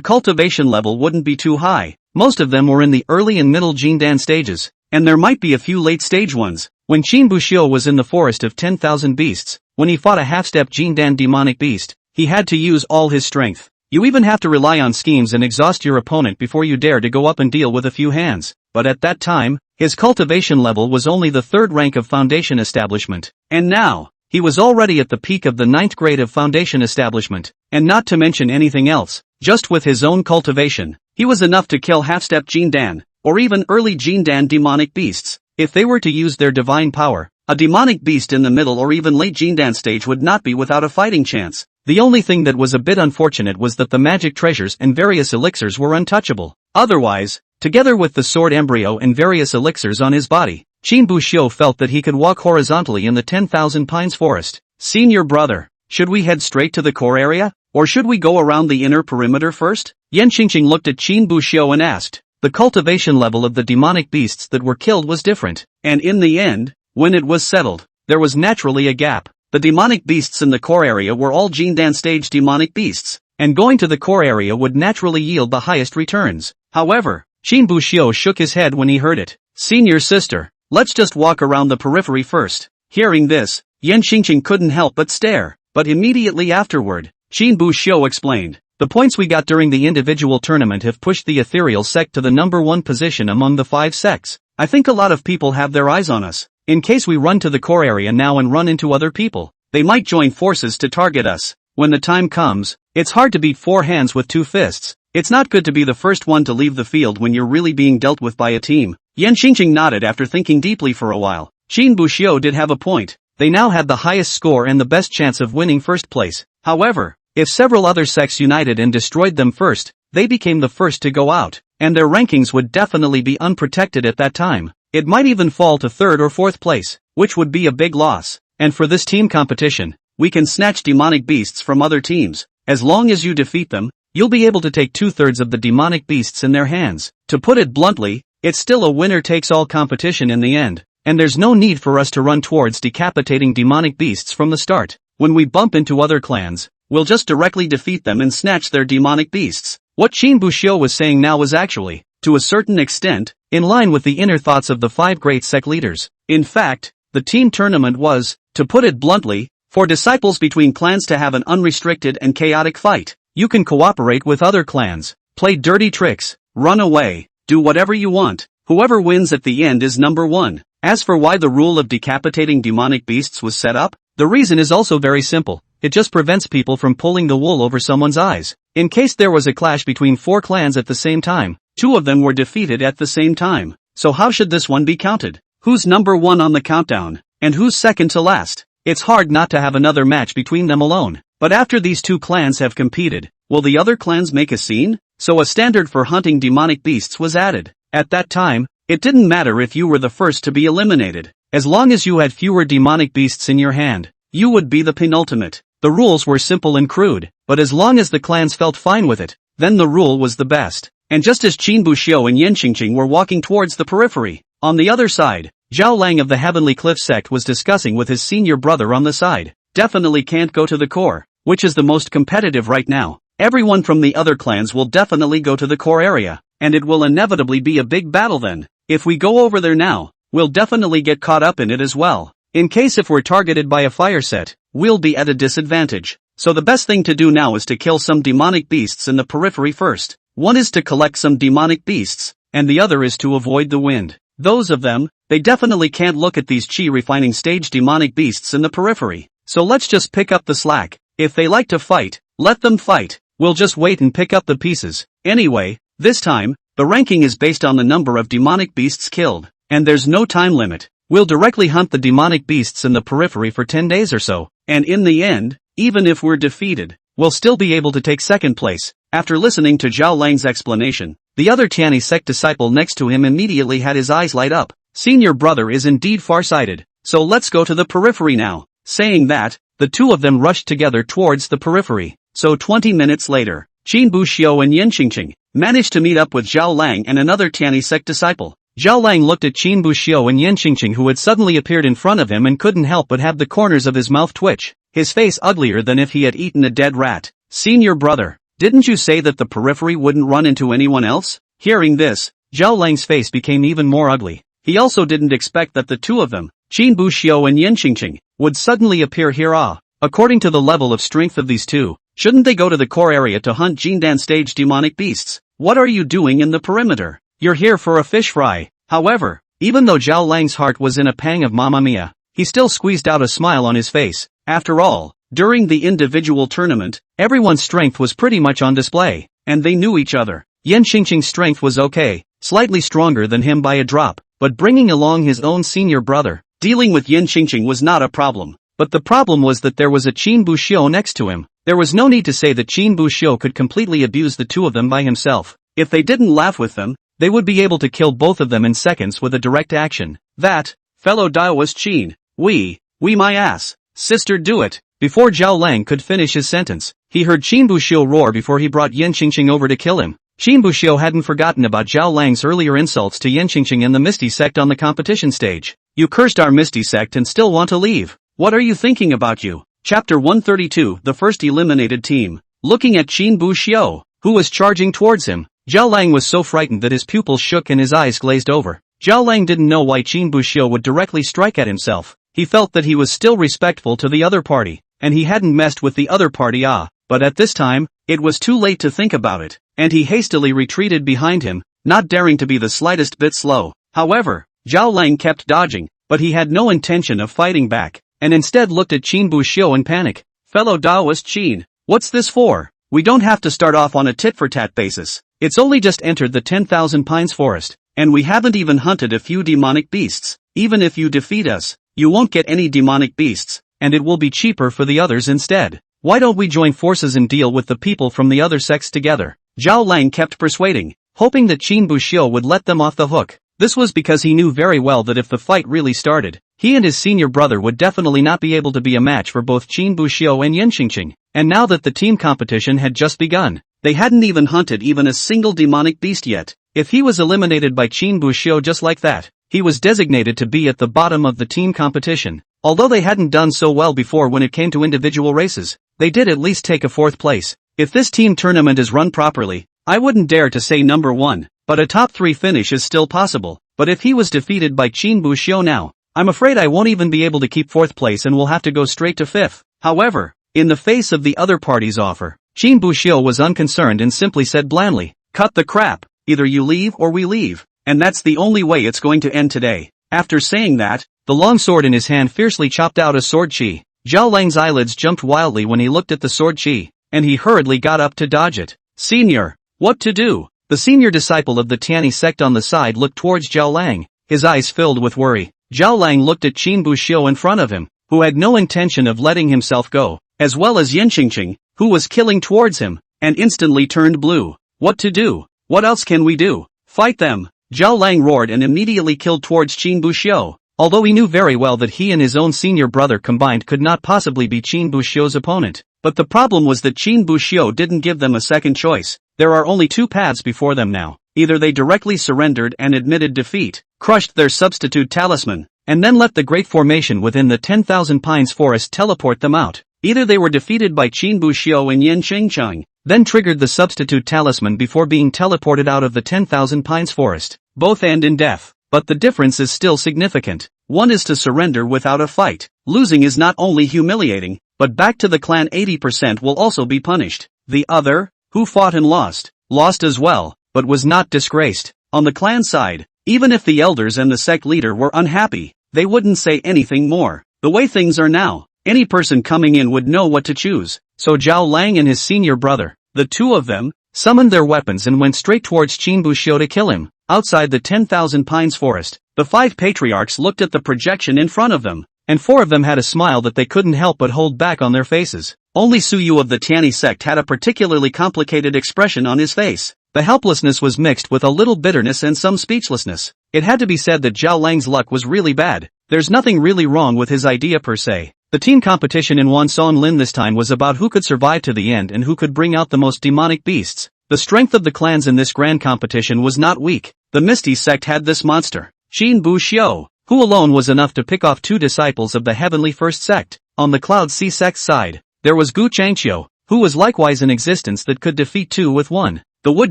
cultivation level wouldn't be too high. Most of them were in the early and middle Jindan stages, and there might be a few late stage ones. When Qin Buxiu was in the forest of 10,000 beasts, when he fought a half-step Jindan demonic beast, he had to use all his strength. You even have to rely on schemes and exhaust your opponent before you dare to go up and deal with a few hands. But at that time, his cultivation level was only the 3rd rank of foundation establishment. And now, he was already at the peak of the 9th grade of foundation establishment. And not to mention anything else, just with his own cultivation, he was enough to kill half-step Jindan, or even early Jindan demonic beasts. If they were to use their divine power, a demonic beast in the middle or even late Jindan stage would not be without a fighting chance. The only thing that was a bit unfortunate was that the magic treasures and various elixirs were untouchable. Otherwise, together with the sword embryo and various elixirs on his body, Qin Buxiu felt that he could walk horizontally in the 10,000 pines forest. Senior brother, should we head straight to the core area, or should we go around the inner perimeter first? Yan Qingqing looked at Qin Buxiu and asked. The cultivation level of the demonic beasts that were killed was different, and in the end, when it was settled, there was naturally a gap. The demonic beasts in the core area were all Jindan stage demonic beasts, and going to the core area would naturally yield the highest returns. However, Qin Buxiu shook his head when he heard it. Senior sister, let's just walk around the periphery first. Hearing this, Yan Xingqing couldn't help but stare, but immediately afterward, Qin Buxiu explained, the points we got during the individual tournament have pushed the ethereal sect to the #1 position among the 5 sects. I think a lot of people have their eyes on us. In case we run to the core area now and run into other people, they might join forces to target us. When the time comes, it's hard to beat 4 hands with 2 fists. It's not good to be the first one to leave the field when you're really being dealt with by a team. Yan Xingqing nodded after thinking deeply for a while. Qin Buxiu did have a point. They now had the highest score and the best chance of winning first place. However, if several other sects united and destroyed them first, they became the first to go out, and their rankings would definitely be unprotected at that time. It might even fall to 3rd or 4th place, which would be a big loss. And for this team competition, we can snatch demonic beasts from other teams. As long as you defeat them, you'll be able to take 2/3 of the demonic beasts in their hands. To put it bluntly, it's still a winner-takes-all competition in the end, and there's no need for us to run towards decapitating demonic beasts from the start. When we bump into other clans, we'll just directly defeat them and snatch their demonic beasts. What Qin Buxiu was saying now was actually, to a certain extent, in line with the inner thoughts of the 5 great sect leaders. In fact, the team tournament was, to put it bluntly, for disciples between clans to have an unrestricted and chaotic fight. You can cooperate with other clans, play dirty tricks, run away, do whatever you want. Whoever wins at the end is #1. As for why the rule of decapitating demonic beasts was set up, the reason is also very simple. It just prevents people from pulling the wool over someone's eyes. In case there was a clash between 4 clans at the same time, 2 of them were defeated at the same time. So how should this one be counted? Who's #1 on the countdown, and who's second to last? It's hard not to have another match between them alone. But after these 2 clans have competed, will the other clans make a scene? So a standard for hunting demonic beasts was added. At that time, it didn't matter if you were the first to be eliminated. As long as you had fewer demonic beasts in your hand, you would be the penultimate. The rules were simple and crude, but as long as the clans felt fine with it, then the rule was the best. And just as Qin Buxiu and Yan Xingqing were walking towards the periphery, on the other side, Zhao Lang of the Heavenly Cliff sect was discussing with his senior brother on the side. Definitely can't go to the core, which is the most competitive right now. Everyone from the other clans will definitely go to the core area, and it will inevitably be a big battle then. If we go over there now, we'll definitely get caught up in it as well. In case if we're targeted by a fire set, we'll be at a disadvantage. So the best thing to do now is to kill some demonic beasts in the periphery first. One is to collect some demonic beasts, and the other is to avoid the wind. Those of them, they definitely can't look at these chi refining stage demonic beasts in the periphery. So let's just pick up the slack. If they like to fight, let them fight. We'll just wait and pick up the pieces. Anyway, this time, the ranking is based on the number of demonic beasts killed, and there's no time limit. We'll directly hunt the demonic beasts in the periphery for 10 days or so, and in the end, even if we're defeated, we'll still be able to take second place. After listening to Zhao Lang's explanation, the other Tianyi sect disciple next to him immediately had his eyes light up. Senior brother is indeed far-sighted, so let's go to the periphery now. Saying that, the 2 of them rushed together towards the periphery. So 20 minutes later, Qin Buxiu and Yan Xingqing managed to meet up with Zhao Lang and another Tianyi sect disciple. Zhao Lang looked at Qin Buxiu and Yan Xingqing, who had suddenly appeared in front of him, and couldn't help but have the corners of his mouth twitch, his face uglier than if he had eaten a dead rat. Senior brother, didn't you say that the periphery wouldn't run into anyone else? Hearing this, Zhao Lang's face became even more ugly. He also didn't expect that the 2 of them, Qin Buxiu and Yan Xingqing, would suddenly appear here. According to the level of strength of these 2, shouldn't they go to the core area to hunt Jindan stage demonic beasts? What are you doing in the perimeter? You're here for a fish fry. However, even though Zhao Lang's heart was in a pang of mamma mia, he still squeezed out a smile on his face. After all, during the individual tournament, everyone's strength was pretty much on display, and they knew each other. Yan Xingqing's strength was okay, slightly stronger than him by a drop, but bringing along his own senior brother, dealing with Yan Xingqing was not a problem. But the problem was that there was a Qin Buxiu next to him. There was no need to say that Qin Buxiu could completely abuse the 2 of them by himself. If they didn't laugh with them, they would be able to kill both of them in seconds with a direct action. That, fellow Daoist Qin, we my ass, sister do it. Before Zhao Lang could finish his sentence, he heard Qin Buxiu roar before he brought Yan Xingqing over to kill him. Qin Buxiu hadn't forgotten about Zhao Lang's earlier insults to Yan Xingqing and the Misty sect on the competition stage. You cursed our Misty sect and still want to leave. What are you thinking about you? Chapter 132 The First Eliminated Team. Looking at Qin Buxiu, who was charging towards him, Zhao Lang was so frightened that his pupils shook and his eyes glazed over. Zhao Lang didn't know why Qin Buxiu would directly strike at himself. He felt that he was still respectful to the other party, and he hadn't messed with the other party but at this time, it was too late to think about it, and he hastily retreated behind him, not daring to be the slightest bit slow. However, Zhao Lang kept dodging, but he had no intention of fighting back, and instead looked at Qin Buxiu in panic. Fellow Taoist Qin, what's this for? We don't have to start off on a tit-for-tat basis. It's only just entered the 10,000 Pines forest, and we haven't even hunted a few demonic beasts. Even if you defeat us, you won't get any demonic beasts, and it will be cheaper for the others instead. Why don't we join forces and deal with the people from the other sects together? Zhao Lang kept persuading, hoping that Qin Buxiu would let them off the hook. This was because he knew very well that if the fight really started, he and his senior brother would definitely not be able to be a match for both Qin Buxiu and Yen Qingqing. And now that the team competition had just begun, they hadn't even hunted even a single demonic beast yet. If he was eliminated by Qin Buxiu just like that, he was designated to be at the bottom of the team competition. Although they hadn't done so well before when it came to individual races, they did at least take a 4th place. If this team tournament is run properly, I wouldn't dare to say number 1, but a top 3 finish is still possible. But if he was defeated by Qin Buxiu now, I'm afraid I won't even be able to keep 4th place and will have to go straight to 5th. However, in the face of the other party's offer, Qin Buxiu was unconcerned and simply said blandly, "Cut the crap, either you leave or we leave, and that's the only way it's going to end today." After saying that, the long sword in his hand fiercely chopped out a sword chi. Zhao Lang's eyelids jumped wildly when he looked at the sword chi, and he hurriedly got up to dodge it. "Senior, what to do?" The senior disciple of the Tianyi sect on the side looked towards Zhao Lang, his eyes filled with worry. Zhao Lang looked at Qin Buxiu in front of him, who had no intention of letting himself go, as well as Yen Qingqing, who was killing towards him, and instantly turned blue. What to do? What else can we do? Fight them! Zhao Lang roared and immediately killed towards Qin Buxiu. Although he knew very well that he and his own senior brother combined could not possibly be Qin Buxiu's opponent. But the problem was that Qin Buxiu didn't give them a second choice. There are only 2 paths before them now. Either they directly surrendered and admitted defeat, crushed their substitute talisman, and then let the great formation within the 10,000 Pines forest teleport them out. Either they were defeated by Qin Buxiu and Yen Qingqing, then triggered the substitute talisman before being teleported out of the 10,000 Pines forest. Both end in death. But the difference is still significant. One is to surrender without a fight. Losing is not only humiliating, but back to the clan 80% will also be punished. The other, who fought and lost as well, but was not disgraced. On the clan side, even if the elders and the sect leader were unhappy, they wouldn't say anything more. The way things are now, any person coming in would know what to choose. So Zhao Lang and his senior brother, the 2 of them, summoned their weapons and went straight towards Qin Buxiu to kill him. Outside the 10,000 Pines forest, the 5 patriarchs looked at the projection in front of them, and 4 of them had a smile that they couldn't help but hold back on their faces. Only Suyu of the Tianyi sect had a particularly complicated expression on his face. The helplessness was mixed with a little bitterness and some speechlessness. It had to be said that Zhao Lang's luck was really bad. There's nothing really wrong with his idea per se. The team competition in Wanson Lin this time was about who could survive to the end and who could bring out the most demonic beasts. The strength of the clans in this grand competition was not weak. The Misty sect had this monster, Qin Buxiu, who alone was enough to pick off 2 disciples of the Heavenly First sect. On the Cloud Sea sect side, there was Gu Changqiu, who was likewise an existence that could defeat 2 with 1. The Wood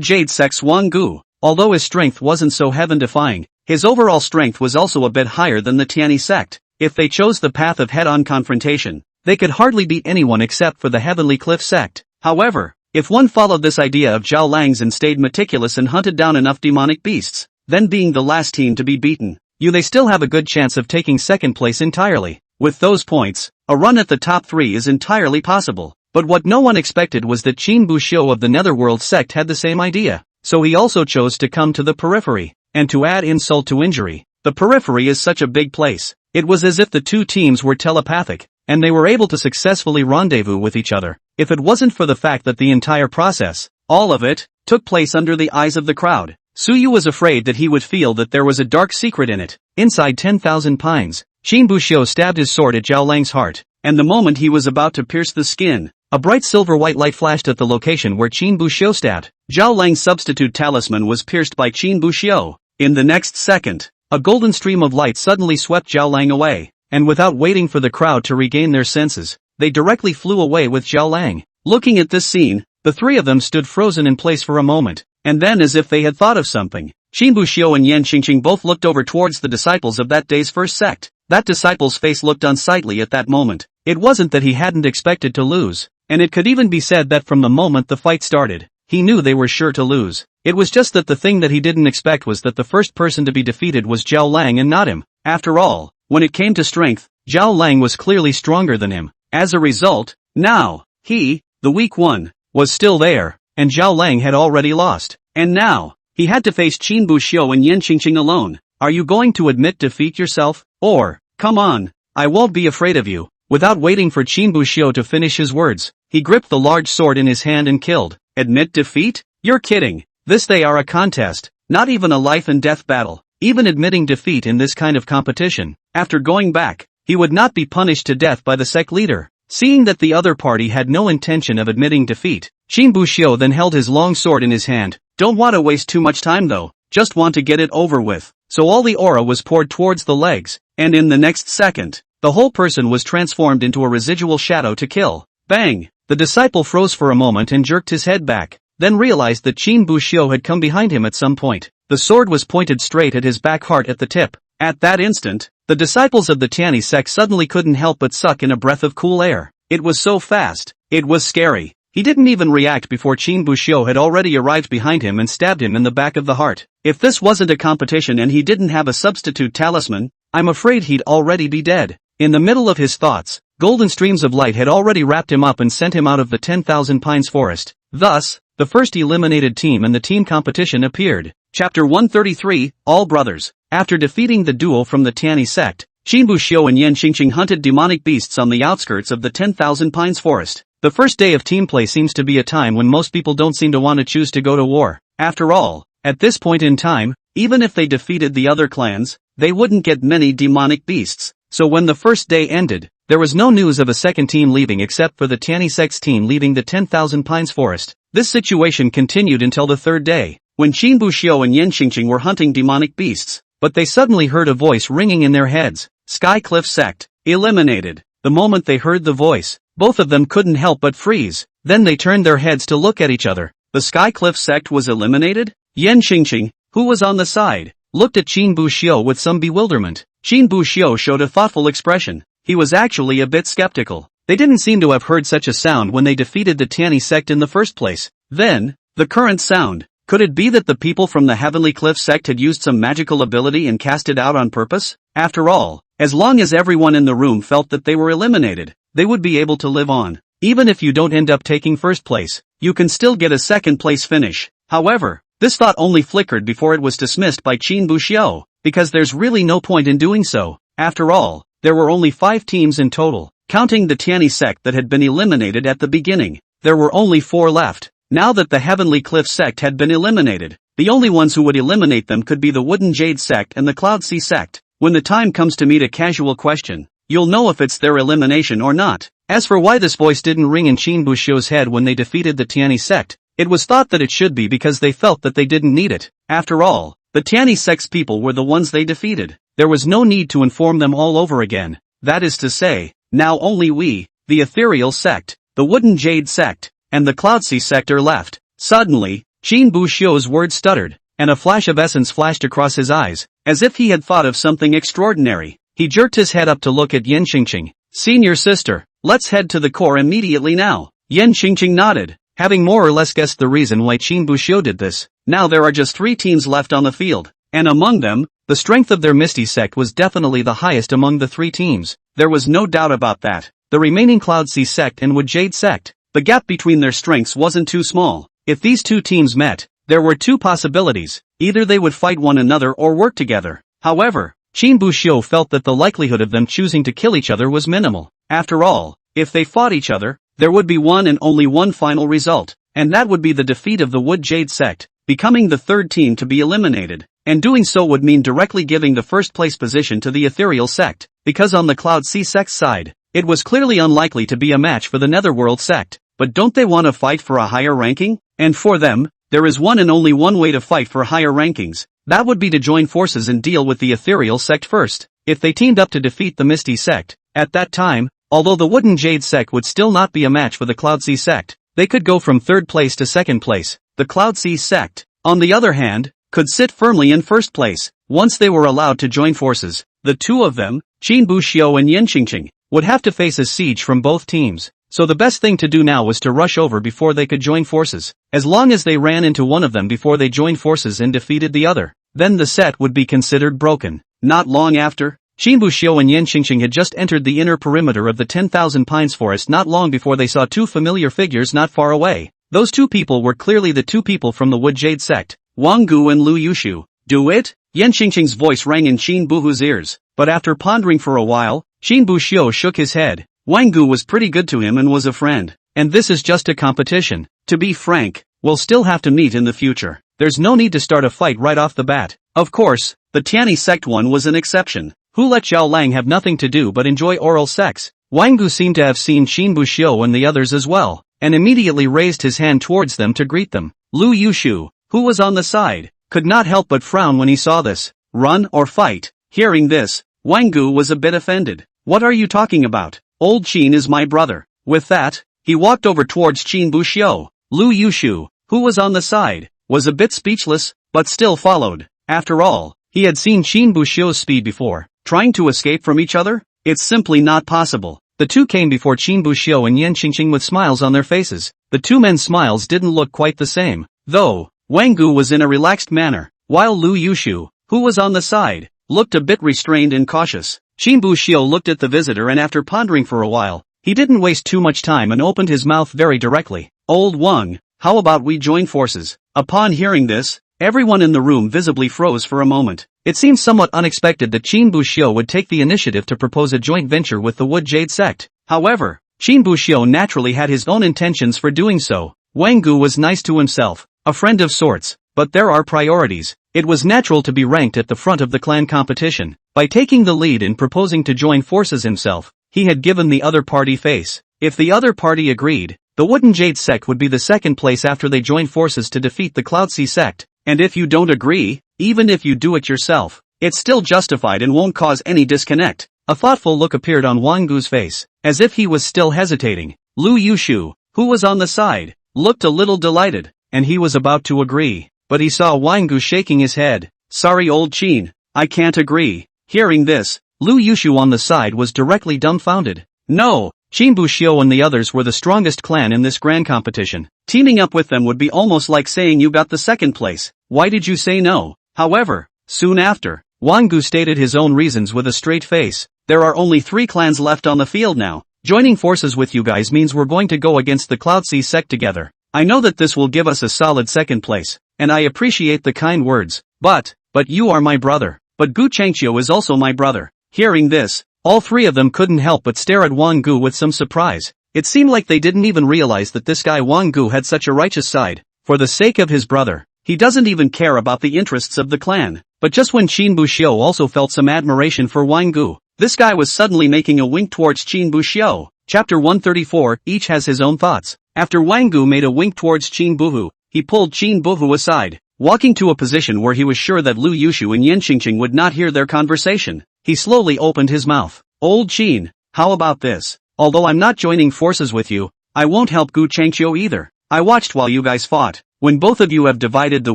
Jade sect's Wang Gu, although his strength wasn't so heaven-defying, his overall strength was also a bit higher than the Tianyi sect. If they chose the path of head-on confrontation, they could hardly beat anyone except for the Heavenly Cliff sect. However, if one followed this idea of Zhao Lang's and stayed meticulous and hunted down enough demonic beasts, then being the last team to be beaten, they still have a good chance of taking 2nd place entirely. With those points, a run at the top 3 is entirely possible. But what no one expected was that Qin Buxiu of the Netherworld sect had the same idea. So he also chose to come to the periphery. And to add insult to injury, the periphery is such a big place. It was as if the 2 teams were telepathic, and they were able to successfully rendezvous with each other. If it wasn't for the fact that the entire process, all of it, took place under the eyes of the crowd, Suyu was afraid that he would feel that there was a dark secret in it. Inside 10,000 Pines, Qin Buxiu stabbed his sword at Zhao Lang's heart, and the moment he was about to pierce the skin, a bright silver-white light flashed at the location where Qin Buxiu stabbed. Zhao Lang's substitute talisman was pierced by Qin Buxiu. In the next second, a golden stream of light suddenly swept Zhao Lang away, and without waiting for the crowd to regain their senses, they directly flew away with Zhao Lang. Looking at this scene, the three of them stood frozen in place for a moment, and then as if they had thought of something, Qin Buxiu and Yan Qingqing both looked over towards the disciples of that day's first sect. That disciple's face looked unsightly at that moment. It wasn't that he hadn't expected to lose, and it could even be said that from the moment the fight started, he knew they were sure to lose. It was just that the thing that he didn't expect was that the first person to be defeated was Zhao Lang and not him. After all, when it came to strength, Zhao Lang was clearly stronger than him. As a result, now, he, the weak one, was still there, and Zhao Lang had already lost. And now, he had to face Qin Buxiu and Yan Qingqing alone. Are you going to admit defeat yourself? Or, come on, I won't be afraid of you. Without waiting for Qin Buxiu to finish his words, he gripped the large sword in his hand and killed. Admit defeat? You're kidding. They are a contest, not even a life and death battle. Even admitting defeat in this kind of competition, after going back, he would not be punished to death by the sect leader. Seeing that the other party had no intention of admitting defeat, Qin Buxiu then held his long sword in his hand. Don't want to waste too much time though, just want to get it over with. So all the aura was poured towards the legs, and in the next second, the whole person was transformed into a residual shadow to kill. Bang! The disciple froze for a moment and jerked his head back, then realized that Qin Buxiu had come behind him at some point. The sword was pointed straight at his back heart at the tip. At that instant, the disciples of the Tianyi sect suddenly couldn't help but suck in a breath of cool air. It was so fast, it was scary. He didn't even react before Qin Buxiu had already arrived behind him and stabbed him in the back of the heart. If this wasn't a competition and he didn't have a substitute talisman, I'm afraid he'd already be dead. In the middle of his thoughts, golden streams of light had already wrapped him up and sent him out of the 10,000 Pines forest. Thus, the first eliminated team in the team competition appeared. Chapter 133, All Brothers. After defeating the duo from the Tianyi sect, Qin Buxiu and Yan Qingqing hunted demonic beasts on the outskirts of the 10,000 Pines forest. The first day of team play seems to be a time when most people don't seem to want to choose to go to war. After all, at this point in time, even if they defeated the other clans, they wouldn't get many demonic beasts. So when the first day ended, there was no news of a second team leaving except for the Tianyi sect's team leaving the 10,000 Pines forest. This situation continued until the third day, when Qin Buxiu and Yan Qingqing were hunting demonic beasts, but they suddenly heard a voice ringing in their heads. Sky Cliff Sect, eliminated. The moment they heard the voice, both of them couldn't help but freeze. Then they turned their heads to look at each other. The Sky Cliff Sect was eliminated? Yan Qingqing, who was on the side, looked at Qin Buxiu with some bewilderment. Qin Buxiu showed a thoughtful expression. He was actually a bit skeptical. They didn't seem to have heard such a sound when they defeated the Tianyi sect in the first place. Then, the current sound. Could it be that the people from the Heavenly Cliff sect had used some magical ability and cast it out on purpose? After all, as long as everyone in the room felt that they were eliminated, they would be able to live on. Even if you don't end up taking first place, you can still get a second place finish. However, this thought only flickered before it was dismissed by Qin Buxiu, because there's really no point in doing so. After all, there were only 5 teams in total, counting the Tianyi sect that had been eliminated at the beginning. There were only 4 left. Now that the Heavenly Cliff sect had been eliminated, the only ones who would eliminate them could be the Wooden Jade sect and the Cloud Sea sect. When the time comes to meet a casual question, you'll know if it's their elimination or not. As for why this voice didn't ring in Qin Buxiu's head when they defeated the Tianyi sect, it was thought that it should be because they felt that they didn't need it. After all, the Tianyi sect's people were the ones they defeated. There was no need to inform them all over again. That is to say, now only we, the Ethereal sect, the Wooden Jade sect, and the Cloud Sea sect are left. Suddenly, Qin Buxiu's words stuttered, and a flash of essence flashed across his eyes, as if he had thought of something extraordinary. He jerked his head up to look at Yan Qingqing. Senior sister, let's head to the core immediately now. Yan Qingqing nodded, having more or less guessed the reason why Qin Buxiu did this. Now there are just 3 teams left on the field, and among them, the strength of their Misty sect was definitely the highest among the 3 teams. There was no doubt about that. The remaining Cloud Sea sect and Wood Jade sect, the gap between their strengths wasn't too small. If these 2 teams met, there were 2 possibilities. Either they would fight one another or work together. However, Qin Buxiu felt that the likelihood of them choosing to kill each other was minimal. After all, if they fought each other, there would be one and only one final result, and that would be the defeat of the Wood Jade sect, becoming the 3rd team to be eliminated, and doing so would mean directly giving the first place position to the Ethereal sect, because on the Cloud Sea sect's side, it was clearly unlikely to be a match for the Netherworld sect. But don't they want to fight for a higher ranking? And for them, there is one and only one way to fight for higher rankings. That would be to join forces and deal with the ethereal sect first. If they teamed up to defeat the misty sect, at that time, although the wooden jade sect would still not be a match for the cloud sea sect, they could go from third place to second place. The cloud sea sect, on the other hand, could sit firmly in first place. Once they were allowed to join forces, the two of them, Qin Buxiu and Yen Qingqing, would have to face a siege from both teams. So the best thing to do now was to rush over before they could join forces. As long as they ran into one of them before they joined forces and defeated the other, then the set would be considered broken. Not long after, Qin Buxiu and Yen Qingqing had just entered the inner perimeter of the 10,000 Pines forest not long before they saw two familiar figures not far away. Those two people were clearly the two people from the Wood Jade sect, Wang Gu and Lu Yushu. Do it? Yen Qingqing's voice rang in Qin Buhu's ears, but after pondering for a while, Qin Buxiu shook his head. Wang Gu was pretty good to him and was a friend, and this is just a competition. To be frank, we'll still have to meet in the future. There's no need to start a fight right off the bat. Of course, the Tiani sect one was an exception. Who let Zhao Lang have nothing to do but enjoy oral sex? Wang Gu seemed to have seen Qin Buxiu and the others as well, and immediately raised his hand towards them to greet them. Lu Yushu, who was on the side, could not help but frown when he saw this. Run or fight? Hearing this, Wang Gu was a bit offended. What are you talking about? Old Qin is my brother. With that, he walked over towards Qin Buxiu. Lu Yushu, who was on the side, was a bit speechless, but still followed. After all, he had seen Qin Buxiu's speed before. Trying to escape from each other? It's simply not possible. The two came before Qin Buxiu and Yen Qingqing with smiles on their faces. The two men's smiles didn't look quite the same, though. Wang Gu was in a relaxed manner, while Lu Yushu, who was on the side, looked a bit restrained and cautious. Qin Buxiu looked at the visitor and after pondering for a while, he didn't waste too much time and opened his mouth very directly. Old Wang, how about we join forces? Upon hearing this, everyone in the room visibly froze for a moment. It seemed somewhat unexpected that Qin Buxiu would take the initiative to propose a joint venture with the Wood Jade sect. However, Qin Buxiu naturally had his own intentions for doing so. Wang Gu was nice to himself, a friend of sorts, but there are priorities. It was natural to be ranked at the front of the clan competition. By taking the lead in proposing to join forces himself, he had given the other party face. If the other party agreed, the Wooden Jade sect would be the second place after they joined forces to defeat the Cloud Sea sect. And if you don't agree, even if you do it yourself, it's still justified and won't cause any disconnect. A thoughtful look appeared on Wang Gu's face, as if he was still hesitating. Lu Yushu, who was on the side, looked a little delighted, and he was about to agree, but he saw Wang Gu shaking his head. Sorry old Qin, I can't agree. Hearing this, Lu Yushu on the side was directly dumbfounded. No, Qin Buxiu and the others were the strongest clan in this grand competition. Teaming up with them would be almost like saying you got the second place. Why did you say no? However, soon after, Wang Gu stated his own reasons with a straight face. There are only 3 clans left on the field now. Joining forces with you guys means we're going to go against the Cloud Sea sect together. I know that this will give us a solid second place, and I appreciate the kind words, but you are my brother. But Gu Changqiu is also my brother. Hearing this, all 3 of them couldn't help but stare at Wang Gu with some surprise. It seemed like they didn't even realize that this guy Wang Gu had such a righteous side. For the sake of his brother, he doesn't even care about the interests of the clan. But just when Qin Buxiu also felt some admiration for Wang Gu, this guy was suddenly making a wink towards Qin Buxiu. Chapter 134, each has his own thoughts. After Wang Gu made a wink towards Qin Buhu, he pulled Qin Buhu aside, walking to a position where he was sure that Lu Yushu and Yen Qingqing would not hear their conversation. He slowly opened his mouth. Old Qin, how about this? Although I'm not joining forces with you, I won't help Gu Changqiu either. I watched while you guys fought. When both of you have divided the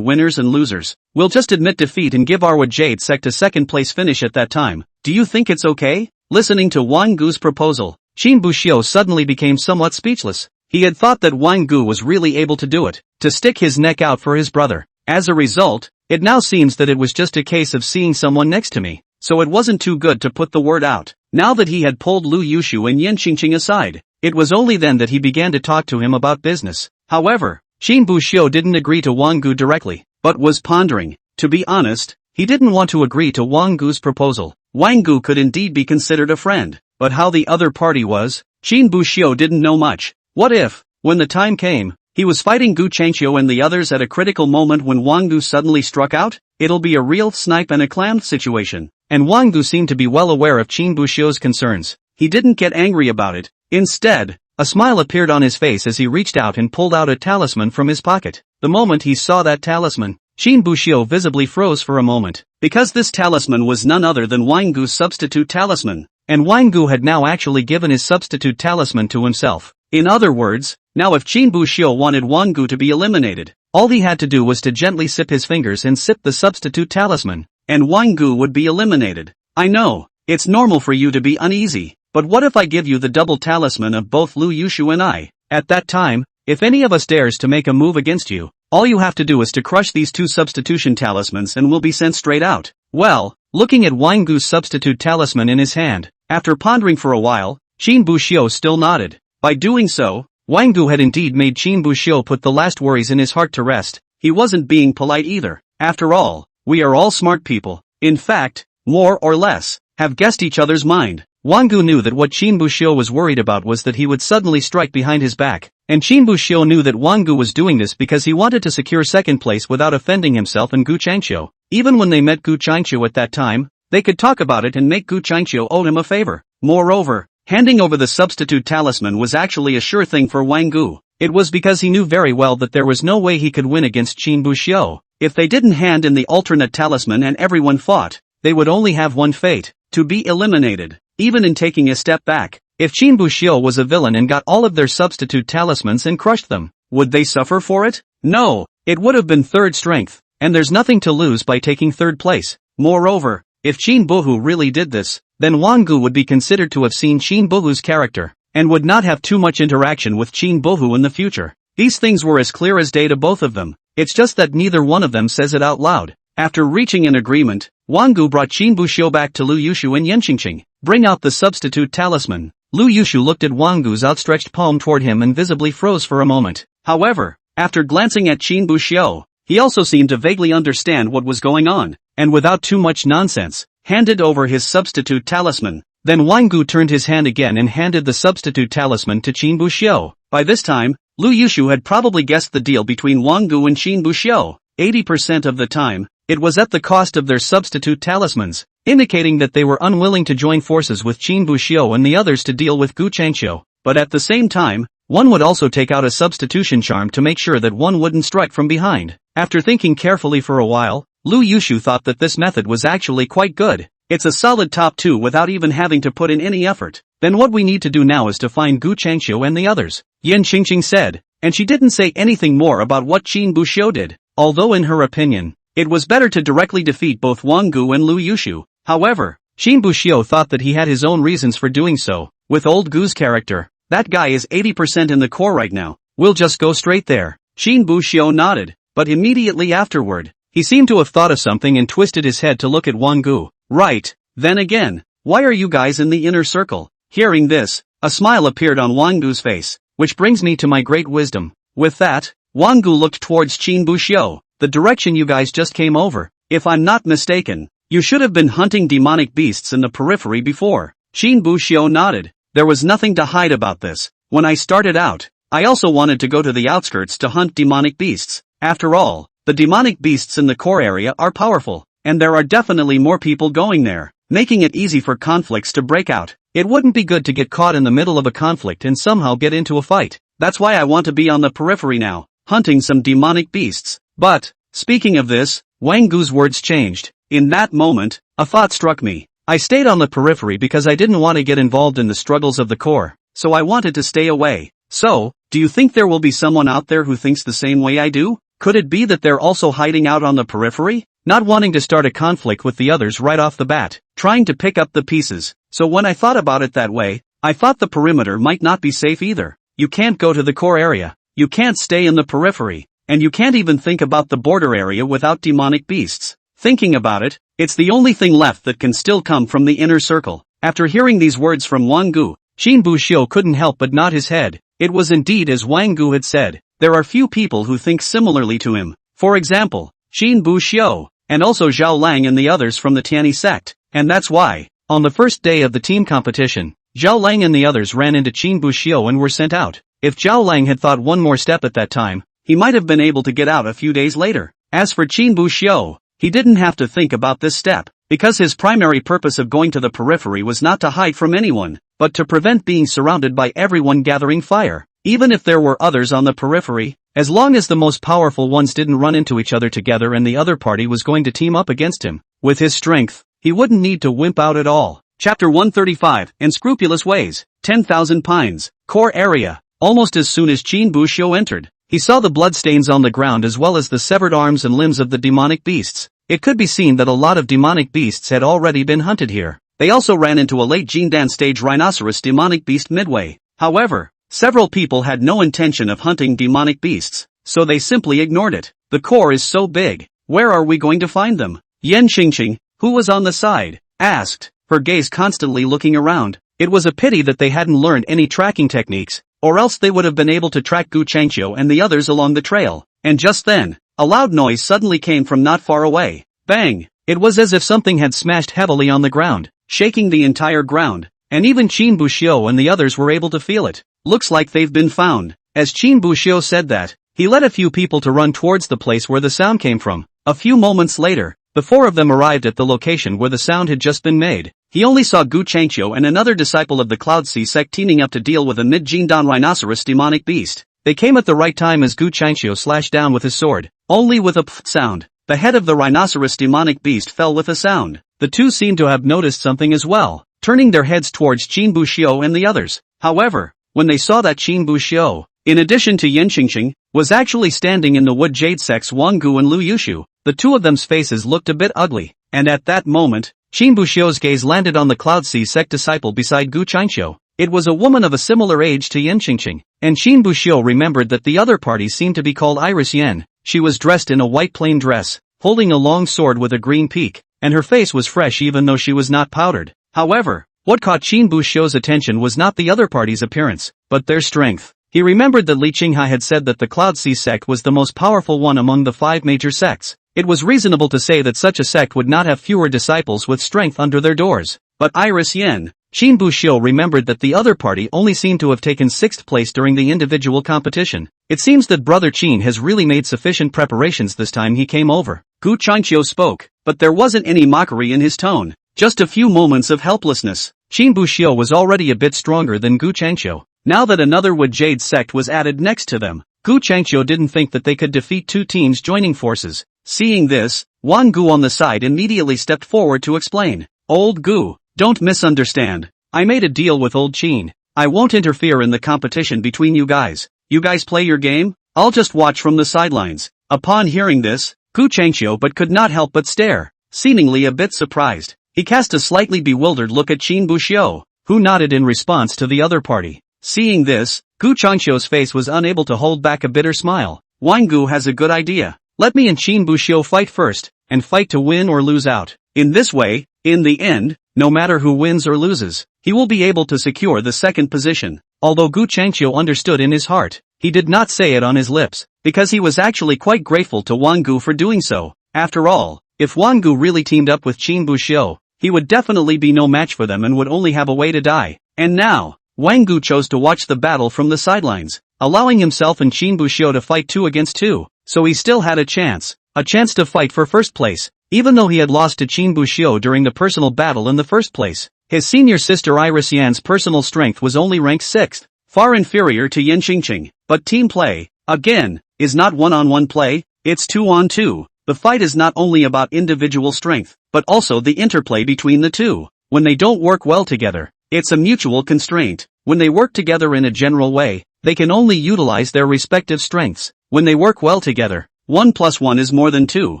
winners and losers, we'll just admit defeat and give our Wood Jade sect a second place finish at that time. Do you think it's okay? Listening to Wang Gu's proposal, Qin Buxiu suddenly became somewhat speechless. He had thought that Wang Gu was really able to do it, to stick his neck out for his brother. As a result, it now seems that it was just a case of seeing someone next to me, so it wasn't too good to put the word out. Now that he had pulled Lu Yushu and Yen Qingqing aside, it was only then that he began to talk to him about business. However, Qin Buxiu didn't agree to Wang Gu directly, but was pondering. To be honest, he didn't want to agree to Wang Gu's proposal. Wang Gu could indeed be considered a friend, but how the other party was, Qin Buxiu didn't know much. What if, when the time came, he was fighting Gu Changqiu and the others at a critical moment when Wang Gu suddenly struck out? It'll be a real snipe and a clam situation. And Wang Gu seemed to be well aware of Qin Buxiu's concerns. He didn't get angry about it. Instead, a smile appeared on his face as he reached out and pulled out a talisman from his pocket. The moment he saw that talisman, Qin Buxiu visibly froze for a moment, because this talisman was none other than Wangu's substitute talisman, and Wangu had now actually given his substitute talisman to himself. In other words, now if Qin Buxiu wanted Wangu to be eliminated, all he had to do was to gently sip his fingers and sip the substitute talisman, and Wangu would be eliminated. I know, it's normal for you to be uneasy, but what if I give you the double talisman of both Lu Yushu and I? At that time, if any of us dares to make a move against you, all you have to do is to crush these two substitution talismans and we'll be sent straight out. Well, looking at Wangu's substitute talisman in his hand, after pondering for a while, Qin Buxiu still nodded. By doing so, Wangu had indeed made Qin Buxiu put the last worries in his heart to rest. He wasn't being polite either. After all, we are all smart people. In fact, more or less, have guessed each other's mind. Wangu knew that what Qin Buxiu was worried about was that he would suddenly strike behind his back, and Qin Buxiu knew that Wangu was doing this because he wanted to secure second place without offending himself and Gu Changqiu. Even when they met Gu Changqiu at that time, they could talk about it and make Gu Changqiu owe him a favor. Moreover, handing over the substitute talisman was actually a sure thing for Wangu. It was because he knew very well that there was no way he could win against Qin Buxiu. If they didn't hand in the alternate talisman and everyone fought, they would only have one fate, to be eliminated. Even in taking a step back, if Qin Buxiu was a villain and got all of their substitute talismans and crushed them, would they suffer for it? No, it would have been third strength, and there's nothing to lose by taking third place. Moreover, if Qin Buhu really did this, then Wangu would be considered to have seen Qin Buhu's character, and would not have too much interaction with Qin Buhu in the future. These things were as clear as day to both of them, it's just that neither one of them says it out loud. After reaching an agreement, Wangu brought Qin Buxiu back to Lu Yushu and Yanqingqing. Bring out the substitute talisman. Lu Yushu looked at Wangu's outstretched palm toward him and visibly froze for a moment. However, after glancing at Qin Buxiu, he also seemed to vaguely understand what was going on, and without too much nonsense, handed over his substitute talisman. Then Wangu turned his hand again and handed the substitute talisman to Qin Buxiu. By this time, Lu Yushu had probably guessed the deal between Wangu and Qin Buxiu. 80% of the time, it was at the cost of their substitute talismans, indicating that they were unwilling to join forces with Qin Buxiu and the others to deal with Gu Changqiu. But at the same time, one would also take out a substitution charm to make sure that one wouldn't strike from behind. After thinking carefully for a while, Lu Yushu thought that this method was actually quite good. It's a solid top 2 without even having to put in any effort. Then what we need to do now is to find Gu Changqiu and the others, Yanqingqing said, and she didn't say anything more about what Qin Buxiu did, although in her opinion, it was better to directly defeat both Wangu and Lu Yushu. However, Qin Buxiu thought that he had his own reasons for doing so. With old Gu's character, that guy is 80% in the core right now. We'll just go straight there. Qin Buxiu nodded, but immediately afterward, he seemed to have thought of something and twisted his head to look at Wangu. Right, then again, why are you guys in the inner circle? Hearing this, a smile appeared on Wangu's face, which brings me to my great wisdom. With that, Wangu looked towards Qin Buxiu. The direction you guys just came over, if I'm not mistaken, you should have been hunting demonic beasts in the periphery before. Qin Buxiu nodded. There was nothing to hide about this. When I started out, I also wanted to go to the outskirts to hunt demonic beasts. After all, the demonic beasts in the core area are powerful, and there are definitely more people going there, making it easy for conflicts to break out. It wouldn't be good to get caught in the middle of a conflict and somehow get into a fight. That's why I want to be on the periphery now, hunting some demonic beasts. But, speaking of this, Wangu's words changed. In that moment, a thought struck me. I stayed on the periphery because I didn't want to get involved in the struggles of the core, so I wanted to stay away. So, do you think there will be someone out there who thinks the same way I do? Could it be that they're also hiding out on the periphery? Not wanting to start a conflict with the others right off the bat, trying to pick up the pieces. So when I thought about it that way, I thought the perimeter might not be safe either. You can't go to the core area. You can't stay in the periphery. And you can't even think about the border area without demonic beasts. Thinking about it, it's the only thing left that can still come from the inner circle. After hearing these words from Wangu, Qin Buxiu couldn't help but nod his head. It was indeed as Wangu had said. There are few people who think similarly to him. For example, Qin Buxiu, and also Zhao Lang and the others from the Tianyi sect. And that's why, on the first day of the team competition, Zhao Lang and the others ran into Qin Buxiu and were sent out. If Zhao Lang had thought one more step at that time, he might have been able to get out a few days later. As for Qin Buxiu, he didn't have to think about this step, because his primary purpose of going to the periphery was not to hide from anyone, but to prevent being surrounded by everyone gathering fire. even if there were others on the periphery, as long as the most powerful ones didn't run into each other together and the other party was going to team up against him. With his strength, he wouldn't need to wimp out at all. Chapter 135, Unscrupulous Ways, 10,000 Pines, Core Area. Almost as soon as Qin Buxiu entered, he saw the bloodstains on the ground as well as the severed arms and limbs of the demonic beasts. It could be seen that a lot of demonic beasts had already been hunted here. They also ran into a late Jindan stage rhinoceros demonic beast midway. However, several people had no intention of hunting demonic beasts, so they simply ignored it. The core is so big, where are we going to find them? Yan Qingqing, who was on the side, asked, her gaze constantly looking around. It was a pity that they hadn't learned any tracking techniques, or else they would have been able to track Gu Changqiu and the others along the trail. And just then, a loud noise suddenly came from not far away. Bang! It was as if something had smashed heavily on the ground, shaking the entire ground, and even Qin Buxiu and the others were able to feel it. Looks like they've been found. As Qin Buxiu said that, he led a few people to run towards the place where the sound came from. A few moments later, the four of them arrived at the location where the sound had just been made. He only saw Gu Changqiu and another disciple of the Cloud Sea sect teaming up to deal with a mid-Jindan rhinoceros demonic beast. They came at the right time as Gu Changqiu slashed down with his sword, only with a pfft sound. The head of the rhinoceros demonic beast fell with a sound. The two seemed to have noticed something as well, turning their heads towards Qin Buxiu and the others. However, when they saw that Qin Buxiu, in addition to Yan Qingqing, was actually standing in the wood jade sects Wang Gu and Lu Yushu, the two of them's faces looked a bit ugly, and at that moment, Qin Buxiu's gaze landed on the Cloud Sea sect disciple beside Gu Changqiu. It was a woman of a similar age to Yan Qingqing, and Qin Buxiu remembered that the other party seemed to be called Iris Yan. She was dressed in a white plain dress, holding a long sword with a green peak, and her face was fresh even though she was not powdered. However, what caught Qin Buxiu's attention was not the other party's appearance, but their strength. He remembered that Li Qinghai had said that the Cloud Sea sect was the most powerful one among the 5 major sects. It was reasonable to say that such a sect would not have fewer disciples with strength under their doors. But Iris Yan, Qin Buxiu remembered that the other party only seemed to have taken 6th place during the individual competition. It seems that Brother Qin has really made sufficient preparations this time he came over. Gu Changqiu spoke, but there wasn't any mockery in his tone, just a few moments of helplessness. Qin Buxiu was already a bit stronger than Gu Changqiu. Now that another Wood Jade sect was added next to them, Gu Changqiu didn't think that they could defeat two teams joining forces. Seeing this, Wang Gu on the side immediately stepped forward to explain. Old Gu, don't misunderstand. I made a deal with Old Qin. I won't interfere in the competition between you guys. You guys play your game? I'll just watch from the sidelines. Upon hearing this, Gu Changqiu but could not help but stare, seemingly a bit surprised. He cast a slightly bewildered look at Qin Buxiu, who nodded in response to the other party. Seeing this, Gu Changqiu's face was unable to hold back a bitter smile. Wang Gu has a good idea. Let me and Qin Buxiu fight first, and fight to win or lose out. In this way, in the end, no matter who wins or loses, he will be able to secure the second position. Although Gu Changqiu understood in his heart, he did not say it on his lips, because he was actually quite grateful to Wang Gu for doing so. After all, if Wang Gu really teamed up with Qin Buxiu, he would definitely be no match for them and would only have a way to die. And now, Wang Gu chose to watch the battle from the sidelines, allowing himself and Qin Buxiu to fight 2 against 2, so he still had a chance to fight for first place, even though he had lost to Qin Buxiu during the personal battle in the first place. His senior sister Iris Yan's personal strength was only ranked 6th, far inferior to Yan Qingqing. But team play, again, is not one-on-one play, it's 2-on-2. The fight is not only about individual strength, but also the interplay between the two. When they don't work well together, it's a mutual constraint. When they work together in a general way, they can only utilize their respective strengths. When they work well together, 1 + 1 is more than 2.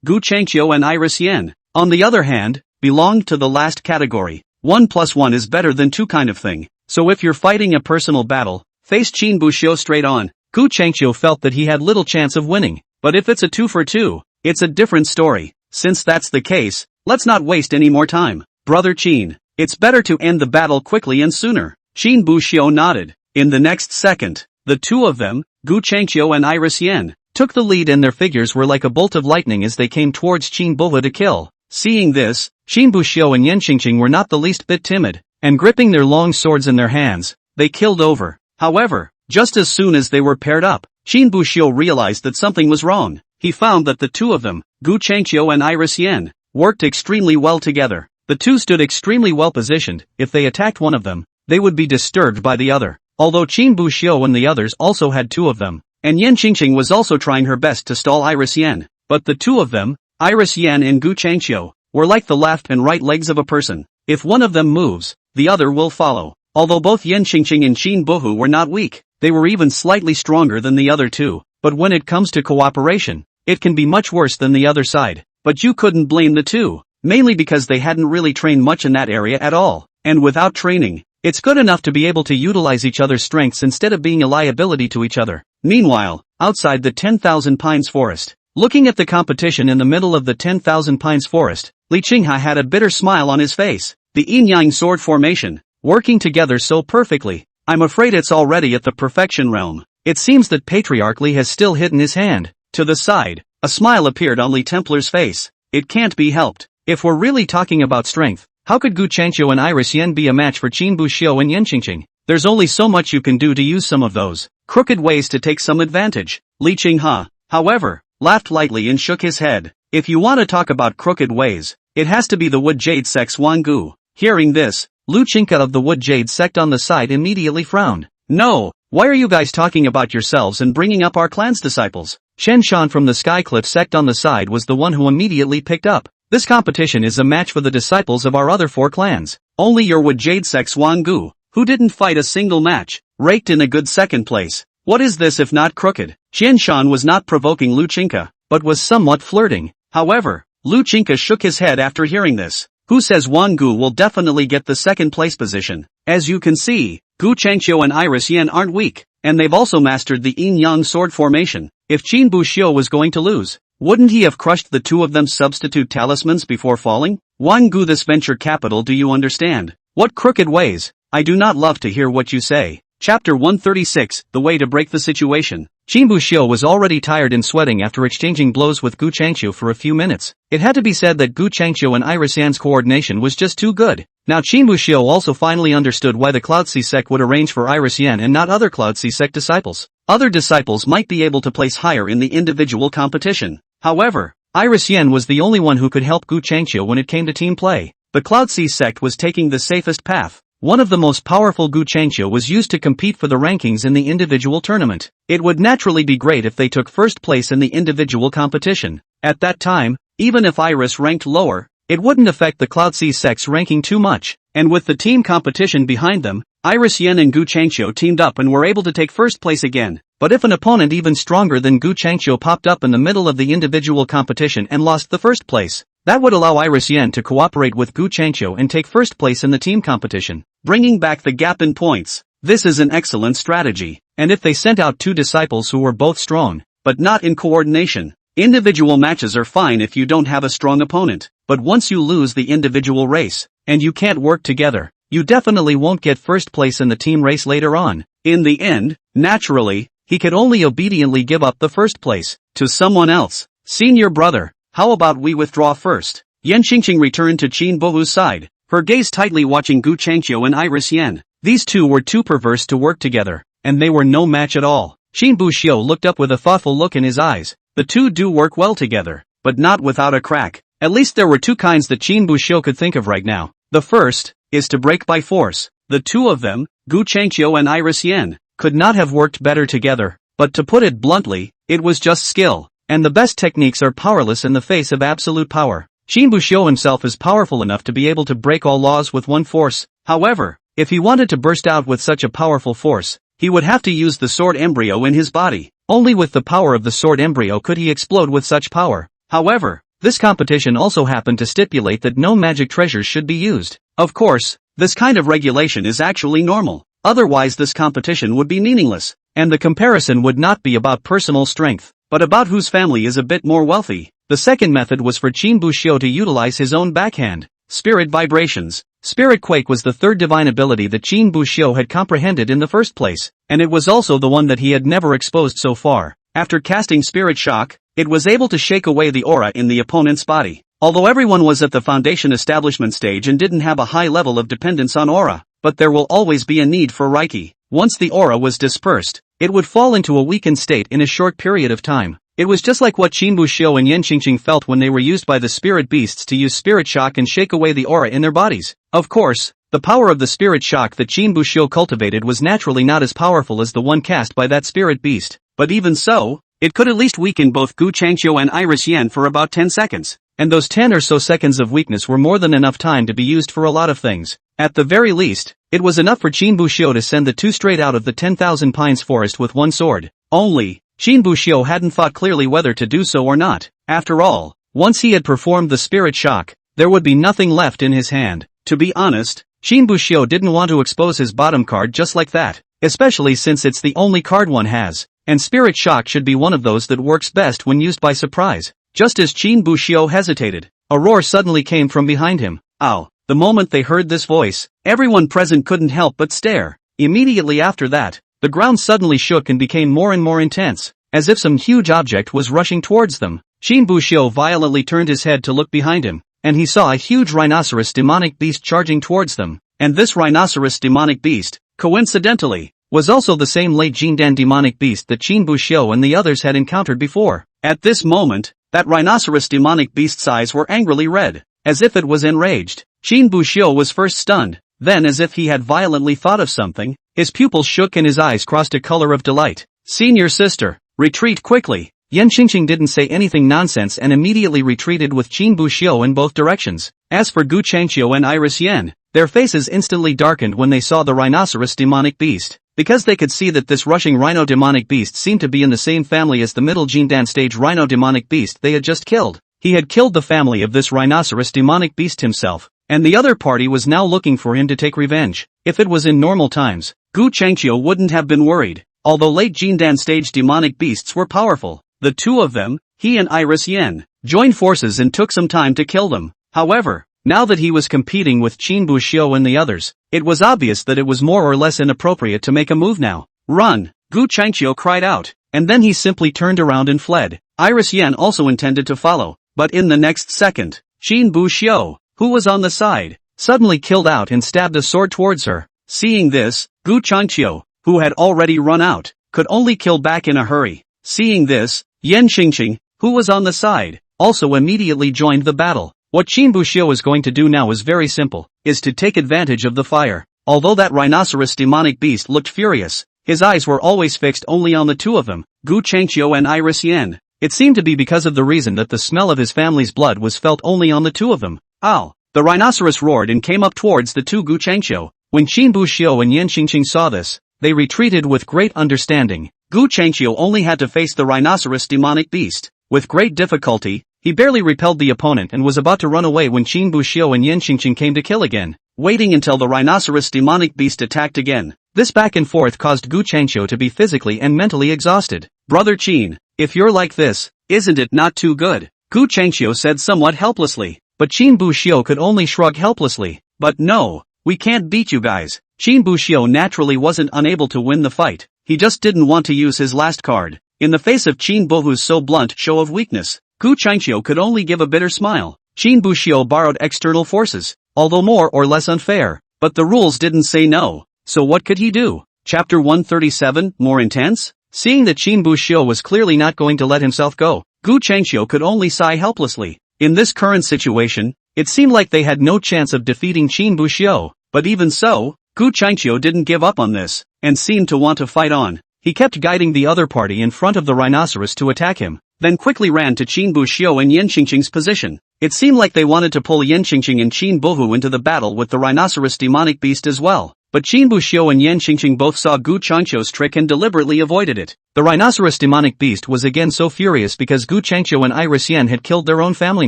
Gu Changqiu and Iris Yan, on the other hand, belonged to the last category. 1 + 1 is better than 2 kind of thing. So if you're fighting a personal battle, face Qin Buxiu straight on. Gu Changqiu felt that he had little chance of winning. But if it's a 2 for 2, it's a different story. Since that's the case, let's not waste any more time. Brother Qin, it's better to end the battle quickly and sooner. Qin Buxiu nodded. In the next second, the two of them, Gu Changqiu and Iris Yan, took the lead and their figures were like a bolt of lightning as they came towards Qin Buhe to kill. Seeing this, Qin Buxiu and Yan Qingqing were not the least bit timid, and gripping their long swords in their hands, they killed over. However, just as soon as they were paired up, Qin Buxiu realized that something was wrong. He found that the two of them, Gu Changqiu and Iris Yan, worked extremely well together. The two stood extremely well positioned. If they attacked one of them, they would be disturbed by the other. although Qin Buxiu and the others also had 2 of them, and Yan Qingqing was also trying her best to stall Iris Yan, but the 2 of them, Iris Yan and Gu Changqiu, were like the left and right legs of a person. If one of them moves, the other will follow. Although both Yan Qingqing and Qin Buhu were not weak, they were even slightly stronger than the other 2, but when it comes to cooperation, it can be much worse than the other side. But you couldn't blame the 2, mainly because they hadn't really trained much in that area at all, and without training, it's good enough to be able to utilize each other's strengths instead of being a liability to each other. Meanwhile, outside the 10,000 Pines forest, looking at the competition in the middle of the 10,000 Pines forest, Li Qinghe had a bitter smile on his face. The yin-yang sword formation, working together so perfectly. I'm afraid it's already at the perfection realm. It seems that Patriarch Li has still hidden his hand. To the side, a smile appeared on Li Templar's face. It can't be helped. If we're really talking about strength, how could Gu Changqiu and Iris Yan be a match for Qin Buxiu and Yan Qingqing? There's only so much you can do to use some of those crooked ways to take some advantage. Li Qinghe, however, laughed lightly and shook his head. If you want to talk about crooked ways, it has to be the Wood Jade sect's Wang Gu. Hearing this, Lu Qingke of the Wood Jade sect on the side immediately frowned. No, why are you guys talking about yourselves and bringing up our clan's disciples? Shen Shan from the Skycliff sect on the side was the one who immediately picked up. This competition is a match for the disciples of our other 4 clans. Only your Wood Jade sect's Wang Gu, who didn't fight a single match, raked in a good 2nd place. What is this if not crooked? Shen Shan was not provoking Lu Qingke, but was somewhat flirting. However, Lu Qingke shook his head after hearing this. Who says Wang Gu will definitely get the 2nd place position? As you can see, Gu Changqiu and Iris Yan aren't weak, and they've also mastered the yin-yang sword formation. If Qin Buxiu was going to lose, wouldn't he have crushed the 2 of them's substitute talismans before falling? Wang Gu, this venture capital, do you understand? What crooked ways? I do not love to hear what you say. Chapter 136, The Way to Break the Situation. Qin Buxiu was already tired and sweating after exchanging blows with Gu Changqiu for a few minutes. It had to be said that Gu Changqiu and Iris Yan's coordination was just too good. Now Qin Buxiu also finally understood why the Cloud Sea sect would arrange for Iris Yan and not other Cloud Sea sect disciples. Other disciples might be able to place higher in the individual competition. However, Iris Yan was the only one who could help Gu Changqiu when it came to team play. The Cloud Sea sect was taking the safest path. One of the most powerful Gu Changqiu was used to compete for the rankings in the individual tournament. It would naturally be great if they took 1st place in the individual competition. At that time, even if Iris ranked lower, it wouldn't affect the Cloud Sea sect's ranking too much. And with the team competition behind them, Iris Yan and Gu Changqiu teamed up and were able to take 1st place again. But if an opponent even stronger than Gu Changqiu popped up in the middle of the individual competition and lost the 1st place, that would allow Iris Yan to cooperate with Gu Changqiu and take 1st place in the team competition, bringing back the gap in points. This is an excellent strategy. And if they sent out 2 disciples who were both strong, but not in coordination, individual matches are fine if you don't have a strong opponent. But once you lose the individual race, and you can't work together, you definitely won't get 1st place in the team race later on. In the end, naturally, he could only obediently give up the 1st place to someone else. Senior brother, how about we withdraw first? Yan Qingqing returned to Qin Buhu's side, her gaze tightly watching Gu Changqiu and Iris Yan. These 2 were too perverse to work together, and they were no match at all. Qin Buxiu looked up with a thoughtful look in his eyes. The 2 do work well together, but not without a crack. At least there were 2 kinds that Qin Buxiu could think of right now. The first is to break by force. The 2 of them, Gu Changqiu and Iris Yan, could not have worked better together. But to put it bluntly, it was just skill. And the best techniques are powerless in the face of absolute power. Qin Buxiu himself is powerful enough to be able to break all laws with one force. However, if he wanted to burst out with such a powerful force, he would have to use the sword embryo in his body. Only with the power of the sword embryo could he explode with such power. However, this competition also happened to stipulate that no magic treasures should be used. Of course, this kind of regulation is actually normal. Otherwise this competition would be meaningless, and the comparison would not be about personal strength, but about whose family is a bit more wealthy. The second method was for Qin Buxiu to utilize his own backhand. Spirit vibrations. Spirit quake was the 3rd divine ability that Qin Buxiu had comprehended in the first place, and it was also the one that he had never exposed so far. After casting spirit shock, it was able to shake away the aura in the opponent's body. Although everyone was at the foundation establishment stage and didn't have a high level of dependence on aura, but there will always be a need for Reiki. Once the aura was dispersed, it would fall into a weakened state in a short period of time. It was just like what Qin Buxiu and Yan Qingqing felt when they were used by the spirit beasts to use spirit shock and shake away the aura in their bodies. Of course, The power of the spirit shock that Qin Buxiu cultivated was naturally not as powerful as the one cast by that spirit beast, but even so, it could at least weaken both Gu Changqiu and Iris Yen for about 10 seconds. And those 10 or so seconds of weakness were more than enough time to be used for a lot of things. At the very least, it was enough for Qin Buxiu to send the two straight out of the 10,000 pines forest with one sword. Only, Qin Buxiu hadn't thought clearly whether to do so or not. After all, once he had performed the spirit shock, there would be nothing left in his hand. To be honest, Qin Buxiu didn't want to expose his bottom card just like that, especially since it's the only card one has, and spirit shock should be one of those that works best when used by surprise. Just as Qin Buxiu hesitated, a roar suddenly came from behind him. Ow! The moment they heard this voice, everyone present couldn't help but stare. Immediately after that, the ground suddenly shook and became more and more intense, as if some huge object was rushing towards them. Qin Buxiu violently turned his head to look behind him, and he saw a huge rhinoceros demonic beast charging towards them. And this rhinoceros demonic beast, coincidentally, was also the same late Jindan demonic beast that Qin Buxiu and the others had encountered before. At this moment, that rhinoceros demonic beast's eyes were angrily red, as if it was enraged. Qin Buxiu was first stunned, then as if he had violently thought of something, his pupils shook and his eyes crossed a color of delight. Senior sister, retreat quickly. Yan Qingqing didn't say anything nonsense and immediately retreated with Qin Buxiu in both directions. As for Gu Changqiu and Iris Yen, their faces instantly darkened when they saw the rhinoceros demonic beast, because they could see that this rushing rhino demonic beast seemed to be in the same family as the middle Jindan stage rhino demonic beast they had just killed. He had killed the family of this rhinoceros demonic beast himself, and the other party was now looking for him to take revenge. If it was in normal times, Gu Changqiu wouldn't have been worried. Although late Jindan stage demonic beasts were powerful, the two of them, he and Iris Yen, joined forces and took some time to kill them. However, now that he was competing with Qin Buxiu and the others, it was obvious that it was more or less inappropriate to make a move now. Run! Gu Changqiu cried out, and then he simply turned around and fled. Iris Yen also intended to follow, but in the next second, Qin Buxiu, who was on the side, suddenly killed out and stabbed a sword towards her. Seeing this, Gu Changqiu, who had already run out, could only kill back in a hurry. Seeing this, Yan Qingqing, who was on the side, also immediately joined the battle. What Qin Buxiu is going to do now is very simple, is to take advantage of the fire. Although that rhinoceros demonic beast looked furious, his eyes were always fixed only on the two of them, Gu Changqiu and Iris Yen. It seemed to be because of the reason that the smell of his family's blood was felt only on the two of them. Ow! The rhinoceros roared and came up towards the two Gu Changqiu. When Qin Buxiu and Yan Qingqing saw this, they retreated with great understanding. Gu Changqiu only had to face the rhinoceros demonic beast. With great difficulty, he barely repelled the opponent and was about to run away when Qin Buxiu and Yan Qingqing came to kill again, waiting until the rhinoceros demonic beast attacked again. This back and forth caused Gu Changqiu to be physically and mentally exhausted. Brother Qin, if you're like this, isn't it not too good? Gu Changqiu said somewhat helplessly, but Qin Buxiu could only shrug helplessly. But no, we can't beat you guys. Qin Buxiu naturally wasn't unable to win the fight, he just didn't want to use his last card. In the face of Qin Buhu's so blunt show of weakness, Gu Changqiu could only give a bitter smile. Qin Buxiu borrowed external forces, although more or less unfair, but the rules didn't say no, so what could he do? Chapter 137, More Intense? Seeing that Qin Buxiu was clearly not going to let himself go, Gu Changqiu could only sigh helplessly. In this current situation, it seemed like they had no chance of defeating Qin Buxiu, but even so, Gu Changqiu didn't give up on this, and seemed to want to fight on. He kept guiding the other party in front of the rhinoceros to attack him, then quickly ran to Qin Buxiu and Yan Qingqing's position. It seemed like they wanted to pull Yan Qingqing and Qin Buhu into the battle with the rhinoceros demonic beast as well. But Qin Buxiu and Yan Qingqing both saw Gu Changqiu's trick and deliberately avoided it. The rhinoceros demonic beast was again so furious because Gu Changqiu and Iris Yen had killed their own family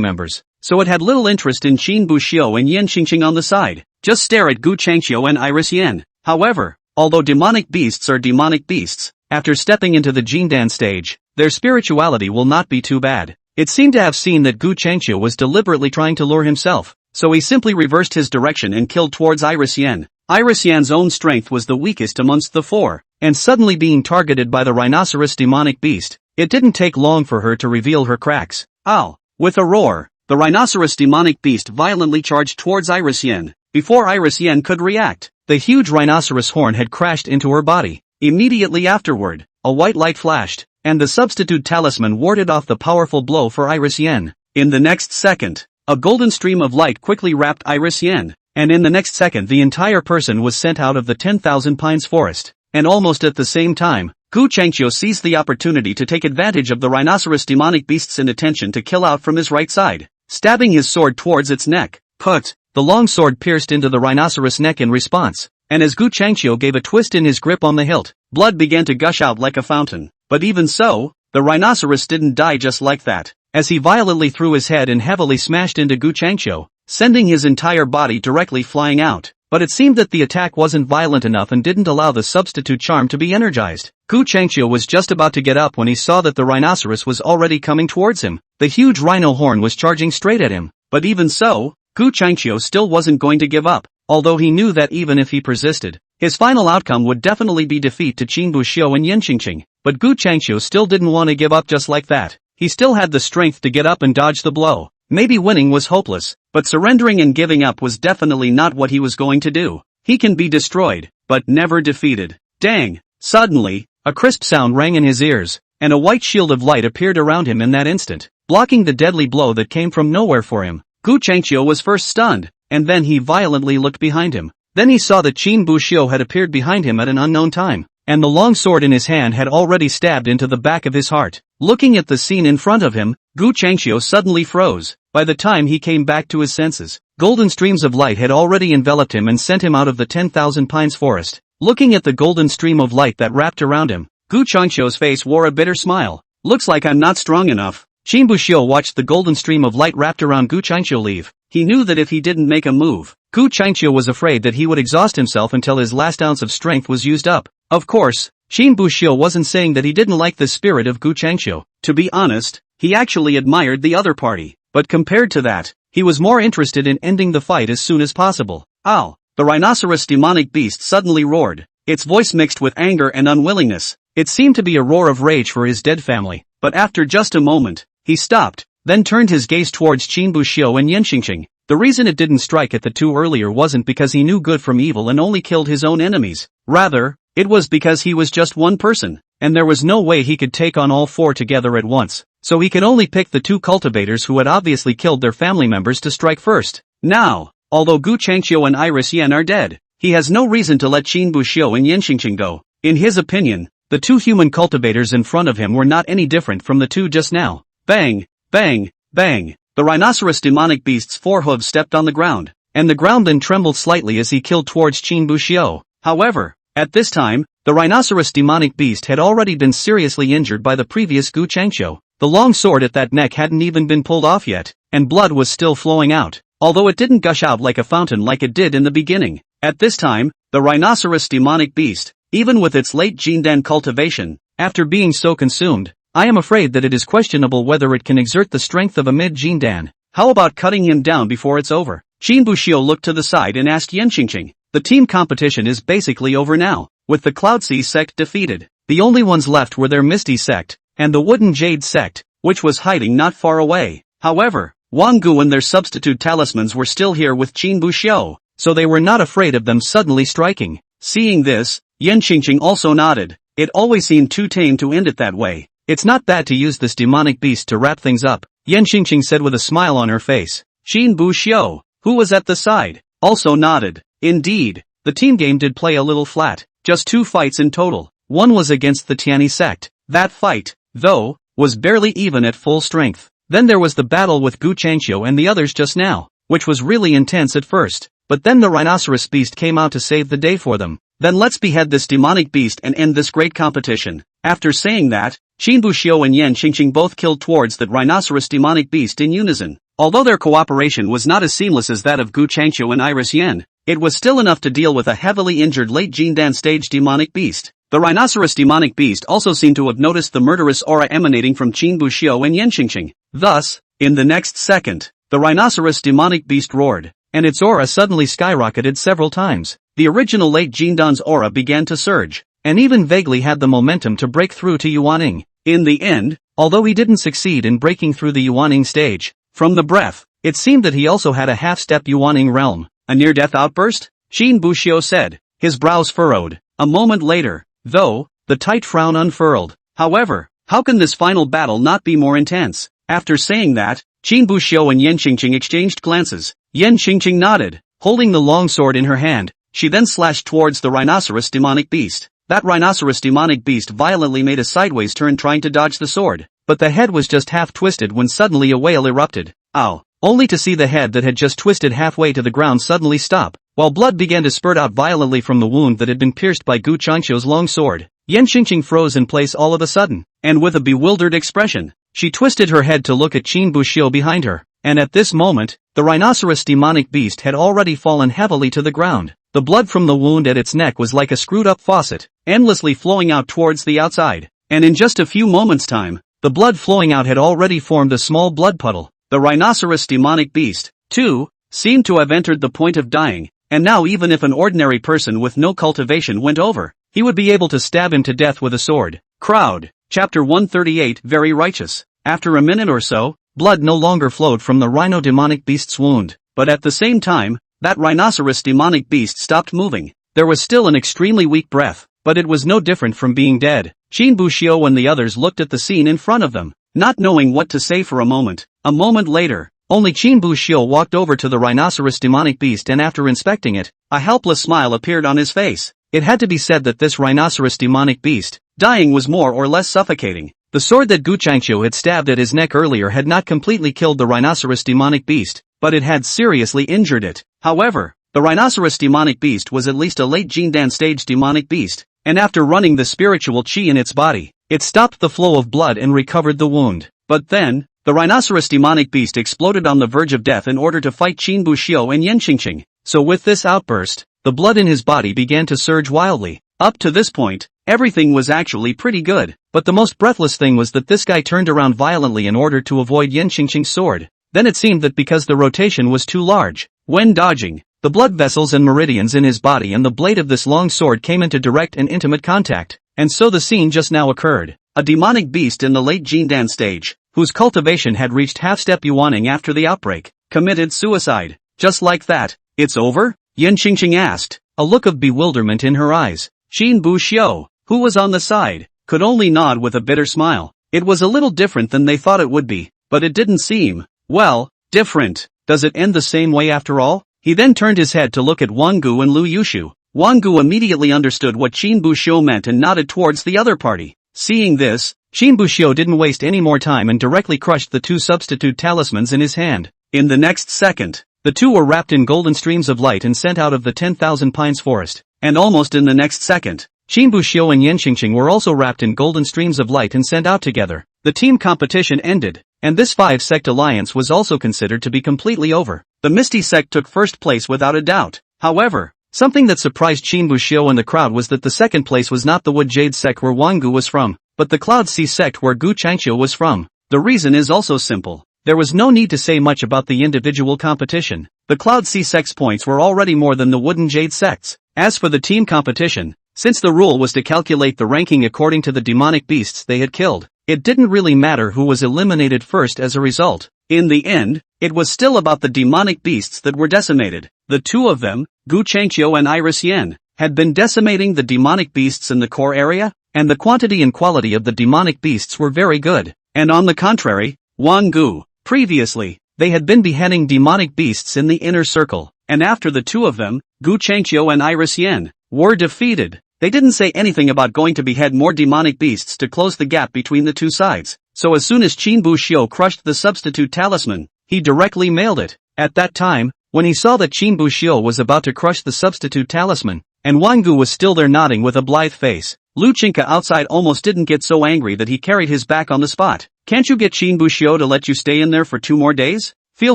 members, so it had little interest in Qin Buxiu and Yan Qingqing on the side. Just stare at Gu Changqiu and Iris Yen. However, although demonic beasts are demonic beasts, after stepping into the Jindan stage, their spirituality will not be too bad. It seemed to have seen that Gu Changqiu was deliberately trying to lure himself, so he simply reversed his direction and killed towards Iris Yen. Iris Yen's own strength was the weakest amongst the four, and suddenly being targeted by the rhinoceros demonic beast, it didn't take long for her to reveal her cracks. Ow! With a roar, the rhinoceros demonic beast violently charged towards Iris Yen. Before Iris Yen could react, the huge rhinoceros horn had crashed into her body. Immediately afterward, a white light flashed, and the substitute talisman warded off the powerful blow for Iris Yen. In the next second, a golden stream of light quickly wrapped Iris Yen, and in the next second the entire person was sent out of the 10,000 pines forest. And almost at the same time, Gu Changqiu seized the opportunity to take advantage of the rhinoceros demonic beast's inattention to kill out from his right side, stabbing his sword towards its neck. Put! The long sword pierced into the rhinoceros' neck in response, and as Gu Changqiu gave a twist in his grip on the hilt, blood began to gush out like a fountain. But even so, the rhinoceros didn't die just like that, as he violently threw his head and heavily smashed into Gu Changqiu, sending his entire body directly flying out. But it seemed that the attack wasn't violent enough and didn't allow the substitute charm to be energized. Gu Changqiu was just about to get up when he saw that the rhinoceros was already coming towards him. The huge rhino horn was charging straight at him. But even so, Gu Changqiu still wasn't going to give up, although he knew that even if he persisted, his final outcome would definitely be defeat to Qin Buxiu and Yan Qingqing. But Gu Changqiu still didn't want to give up just like that. He still had the strength to get up and dodge the blow. Maybe winning was hopeless, but surrendering and giving up was definitely not what he was going to do. He can be destroyed, but never defeated. Dang! Suddenly, a crisp sound rang in his ears, and a white shield of light appeared around him in that instant, blocking the deadly blow that came from nowhere for him. Gu Changqiu was first stunned, and then he violently looked behind him. Then he saw that Qin Buxiu had appeared behind him at an unknown time, and the long sword in his hand had already stabbed into the back of his heart. Looking at the scene in front of him, Gu Changqiu suddenly froze. By the time he came back to his senses, golden streams of light had already enveloped him and sent him out of the 10,000 pines forest. Looking at the golden stream of light that wrapped around him, Gu Changqiu's face wore a bitter smile. Looks like I'm not strong enough. Qin Buxiu watched the golden stream of light wrapped around Gu Changqiu leave. He knew that if he didn't make a move, Gu Changqiu was afraid that he would exhaust himself until his last ounce of strength was used up. Of course, Qin Buxiu wasn't saying that he didn't like the spirit of Gu Changqiu. To be honest, he actually admired the other party. But compared to that, he was more interested in ending the fight as soon as possible. Ow! The rhinoceros demonic beast suddenly roared, its voice mixed with anger and unwillingness. It seemed to be a roar of rage for his dead family, but after just a moment, he stopped, then turned his gaze towards Qin Buxiu and Yan Qingqing. The reason it didn't strike at the two earlier wasn't because he knew good from evil and only killed his own enemies. Rather, it was because he was just one person, and there was no way he could take on all four together at once. So he could only pick the two cultivators who had obviously killed their family members to strike first. Now, although Gu Changqiu and Iris Yan are dead, he has no reason to let Qin Buxiu and Yan Qingqing go. In his opinion, the two human cultivators in front of him were not any different from the two just now. Bang! Bang! Bang! The rhinoceros demonic beast's forehooves stepped on the ground, and the ground then trembled slightly as he killed towards Qin Buxiu. However, at this time, the rhinoceros demonic beast had already been seriously injured by the previous Gu Changqiu. The long sword at that neck hadn't even been pulled off yet, and blood was still flowing out, although it didn't gush out like a fountain like it did in the beginning. At this time, the rhinoceros demonic beast, even with its late Jindan cultivation, after being so consumed, I am afraid that it is questionable whether it can exert the strength of a mid-Jindan. How about cutting him down before it's over? Qin Buxiu looked to the side and asked Yan Qingqing. The team competition is basically over now, with the Cloudsea sect defeated. The only ones left were their Misty sect, and the Wooden Jade sect, which was hiding not far away. However, Wang Gu and their substitute talismans were still here with Qin Buxiu, so they were not afraid of them suddenly striking. Seeing this, Yan Qingqing also nodded. It always seemed too tame to end it that way. It's not bad to use this demonic beast to wrap things up, Yan Qingqing said with a smile on her face. Qin Buxiu, who was at the side, also nodded. Indeed, the team game did play a little flat. Just 2 fights in total. One was against the Tianyi sect. That fight, though, was barely even at full strength. Then there was the battle with Gu Changqiu and the others just now, which was really intense at first. But then the rhinoceros beast came out to save the day for them. Then let's behead this demonic beast and end this great competition. After saying that, Qin Buxiu and Yan Qingqing both killed towards that rhinoceros demonic beast in unison. Although their cooperation was not as seamless as that of Gu Changqiu and Iris Yan, it was still enough to deal with a heavily injured late Jindan stage demonic beast. The rhinoceros demonic beast also seemed to have noticed the murderous aura emanating from Qin Buxiu and Yan Qingqing. Thus, in the next second, the rhinoceros demonic beast roared, and its aura suddenly skyrocketed several times. The original late Jindan's aura began to surge, and even vaguely had the momentum to break through to Yuaning. In the end, although he didn't succeed in breaking through the Yuaning stage, from the breath, it seemed that he also had a half-step Yuaning realm. A near-death outburst? Qin Buxiu said, his brows furrowed. A moment later, though, the tight frown unfurled. However, how can this final battle not be more intense? After saying that, Qin Buxiu and Yan Qingqing exchanged glances. Yan Qingqing nodded. holding the long sword in her hand. She then slashed towards the rhinoceros demonic beast. That rhinoceros demonic beast violently made a sideways turn trying to dodge the sword, but the head was just half twisted when suddenly a wail erupted. Ow! Only to see the head that had just twisted halfway to the ground suddenly stop, while blood began to spurt out violently from the wound that had been pierced by Gu Changqiu's long sword. Yan Qingqing froze in place all of a sudden, and with a bewildered expression, she twisted her head to look at Qin Buxiu behind her, and at this moment, the rhinoceros demonic beast had already fallen heavily to the ground. The blood from the wound at its neck was like a screwed-up faucet, endlessly flowing out towards the outside, and in just a few moments' time, the blood flowing out had already formed a small blood puddle. The rhinoceros demonic beast, too, seemed to have entered the point of dying, and now even if an ordinary person with no cultivation went over, he would be able to stab him to death with a sword. Crowd. Chapter 138 Very Righteous. After a minute or so, blood no longer flowed from the rhino demonic beast's wound, but at the same time, that rhinoceros demonic beast stopped moving. There was still an extremely weak breath, but it was no different from being dead. Qin Buxiu and the others looked at the scene in front of them, not knowing what to say for a moment. A moment later, only Qin Buxiu walked over to the rhinoceros demonic beast, and after inspecting it, a helpless smile appeared on his face. It had to be said that this rhinoceros demonic beast, dying, was more or less suffocating. The sword that Gu Changqiu had stabbed at his neck earlier had not completely killed the rhinoceros demonic beast, but it had seriously injured it. However, the rhinoceros demonic beast was at least a late Jindan stage demonic beast, and after running the spiritual qi in its body, it stopped the flow of blood and recovered the wound. But then, the rhinoceros demonic beast exploded on the verge of death in order to fight Qin Buxiu and Yan Qingqing. So with this outburst, the blood in his body began to surge wildly. Up to this point, everything was actually pretty good, but the most breathless thing was that this guy turned around violently in order to avoid Yan Qingqing's sword. Then it seemed that because the rotation was too large, when dodging, the blood vessels and meridians in his body and the blade of this long sword came into direct and intimate contact, and so the scene just now occurred. A demonic beast in the late Jindan stage, whose cultivation had reached half-step yuaning after the outbreak, committed suicide. Just like that. It's over? Yan Qingqing asked, a look of bewilderment in her eyes. Qin Buxiu, who was on the side, could only nod with a bitter smile. It was a little different than they thought it would be, but it didn't seem, well, different. Does it end the same way after all? He then turned his head to look at Wang Gu and Lu Yushu. Wang Gu immediately understood what Qin Buxiu meant and nodded towards the other party. Seeing this, Qin Buxiu didn't waste any more time and directly crushed the two substitute talismans in his hand. In the next second, the two were wrapped in golden streams of light and sent out of the 10,000 pines forest. And almost in the next second, Qin Buxiu and Yan Qingqing were also wrapped in golden streams of light and sent out together. The team competition ended, and this 5-sect alliance was also considered to be completely over. The Misty sect took first place without a doubt. However, something that surprised Qin Buxiu and the crowd was that the second place was not the Wood Jade sect where Wang Gu was from, but the Cloud Sea sect where Gu Changqiu was from. The reason is also simple. There was no need to say much about the individual competition. The Cloud Sea sect's points were already more than the Wooden Jade sect's. As for the team competition, since the rule was to calculate the ranking according to the demonic beasts they had killed, it didn't really matter who was eliminated first as a result. In the end, it was still about the demonic beasts that were decimated. The two of them, Gu Changqiu and Iris Yen, had been decimating the demonic beasts in the core area, and the quantity and quality of the demonic beasts were very good. And on the contrary, Wang Gu, previously, they had been beheading demonic beasts in the inner circle, and after the two of them, Gu Changqiu and Iris Yen, were defeated, they didn't say anything about going to behead more demonic beasts to close the gap between the two sides. So as soon as Qin Buxiu crushed the substitute talisman, he directly mailed it. At that time, when he saw that Qin Buxiu was about to crush the substitute talisman, and Wang Gu was still there nodding with a blithe face, Lu Qingke outside almost didn't get so angry that he carried his back on the spot. Can't you get Qin Buxiu to let you stay in there for 2 more days? Feel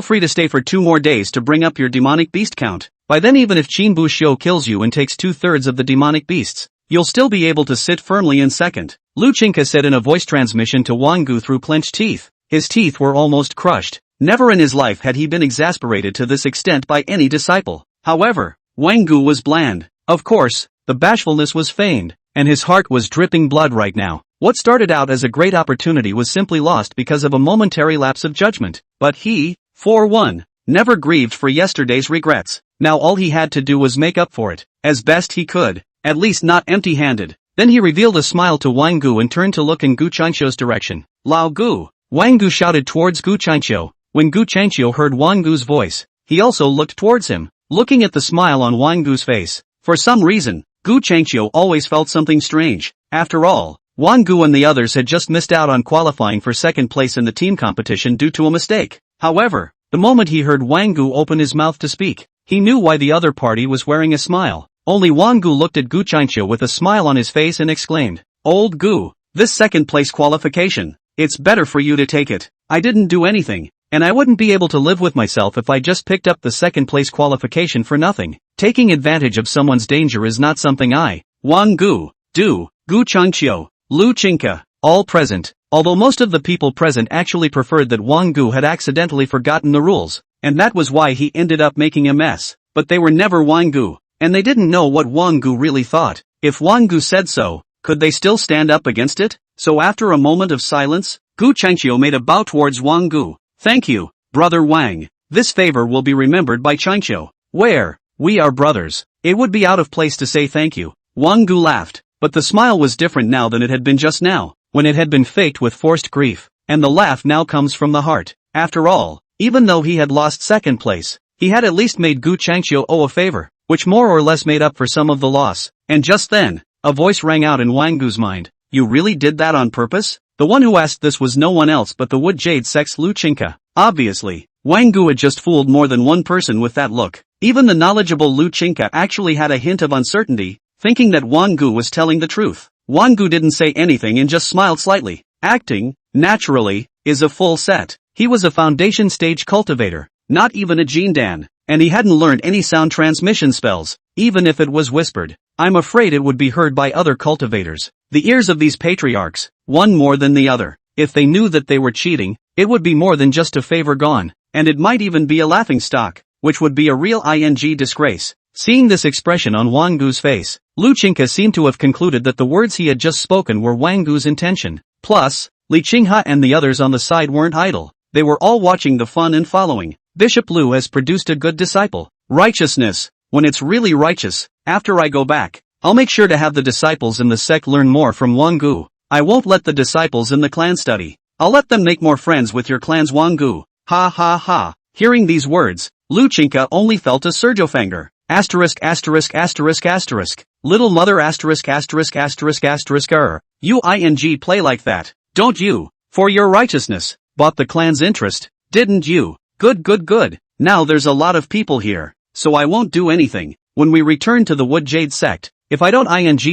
free to stay for 2 more days to bring up your demonic beast count. By then even if Qin Buxiu kills you and takes 2/3 of the demonic beasts, you'll still be able to sit firmly in second. Lu Qingke said in a voice transmission to Wang Gu through clenched teeth. His teeth were almost crushed. Never in his life had he been exasperated to this extent by any disciple. However, Wang Gu was bland. Of course, the bashfulness was feigned, and his heart was dripping blood right now. What started out as a great opportunity was simply lost because of a momentary lapse of judgment. But he, for one, never grieved for yesterday's regrets. Now all he had to do was make up for it, as best he could, at least not empty-handed. Then he revealed a smile to Wang Gu and turned to look in Gu Changqiu's direction. Lao Gu! Wang Gu shouted towards Gu Changqiu. When Gu Changqiu heard Wang Gu's voice, he also looked towards him. looking at the smile on Wang Gu's face. For some reason, Gu Changqiu always felt something strange. After all, Wang Gu and the others had just missed out on qualifying for second place in the team competition due to a mistake. However, the moment he heard Wang Gu open his mouth to speak, he knew why the other party was wearing a smile. Only Wang Gu looked at Gu Changqiu with a smile on his face and exclaimed, "Old Gu, this second place qualification, it's better for you to take it. I didn't do anything, and I wouldn't be able to live with myself if I just picked up the second place qualification for nothing. Taking advantage of someone's danger is not something I, Wang Gu, do." Gu Changqiu, Lu Qingke, all present, although most of the people present actually preferred that Wang Gu had accidentally forgotten the rules, and that was why he ended up making a mess, but they were never Wang Gu, and they didn't know what Wang Gu really thought. If Wang Gu said so, could they still stand up against it? So after a moment of silence, Gu Changqiu made a bow towards Wang Gu. "Thank you, brother Wang. This favor will be remembered by Changqiu. Where, we are brothers, it would be out of place to say thank you." Wang Gu laughed, but the smile was different now than it had been just now, when it had been faked with forced grief, and the laugh now comes from the heart. After all, even though he had lost second place, he had at least made Gu Changqiu owe a favor, which more or less made up for some of the loss. And just then, a voice rang out in Wang Gu's mind. "You really did that on purpose?" The one who asked this was no one else but the Wood Jade Sect's Lu Qingke. Obviously, Wang Gu had just fooled more than one person with that look. Even the knowledgeable Lu Qingke actually had a hint of uncertainty, thinking that Wang Gu was telling the truth. Wang Gu didn't say anything and just smiled slightly. Acting, naturally, is a full set. He was a foundation stage cultivator, not even a Jindan, and he hadn't learned any sound transmission spells, even if it was whispered. I'm afraid it would be heard by other cultivators. The ears of these patriarchs, one more than the other. If they knew that they were cheating, it would be more than just a favor gone, and it might even be a laughingstock, which would be a real disgrace. Seeing this expression on Wang Gu's face, Lu Qingke seemed to have concluded that the words he had just spoken were Wang Gu's intention. Plus, Li Qinghe and the others on the side weren't idle. They were all watching the fun and following. Bishop Lu has produced a good disciple. Righteousness, when it's really righteous. After I go back, I'll make sure to have the disciples in the sect learn more from Wang Gu. I won't let the disciples in the clan study. I'll let them make more friends with your clan's Wang Gu. Ha ha ha. Hearing these words, Lu Qingke only felt a surgeofanger. Asterisk asterisk asterisk asterisk. Little mother asterisk asterisk asterisk asterisk You play like that, don't you? For your righteousness, bought the clan's interest, didn't you? Good good good. Now there's a lot of people here, so I won't do anything. When we return to the Wood Jade sect, if I don't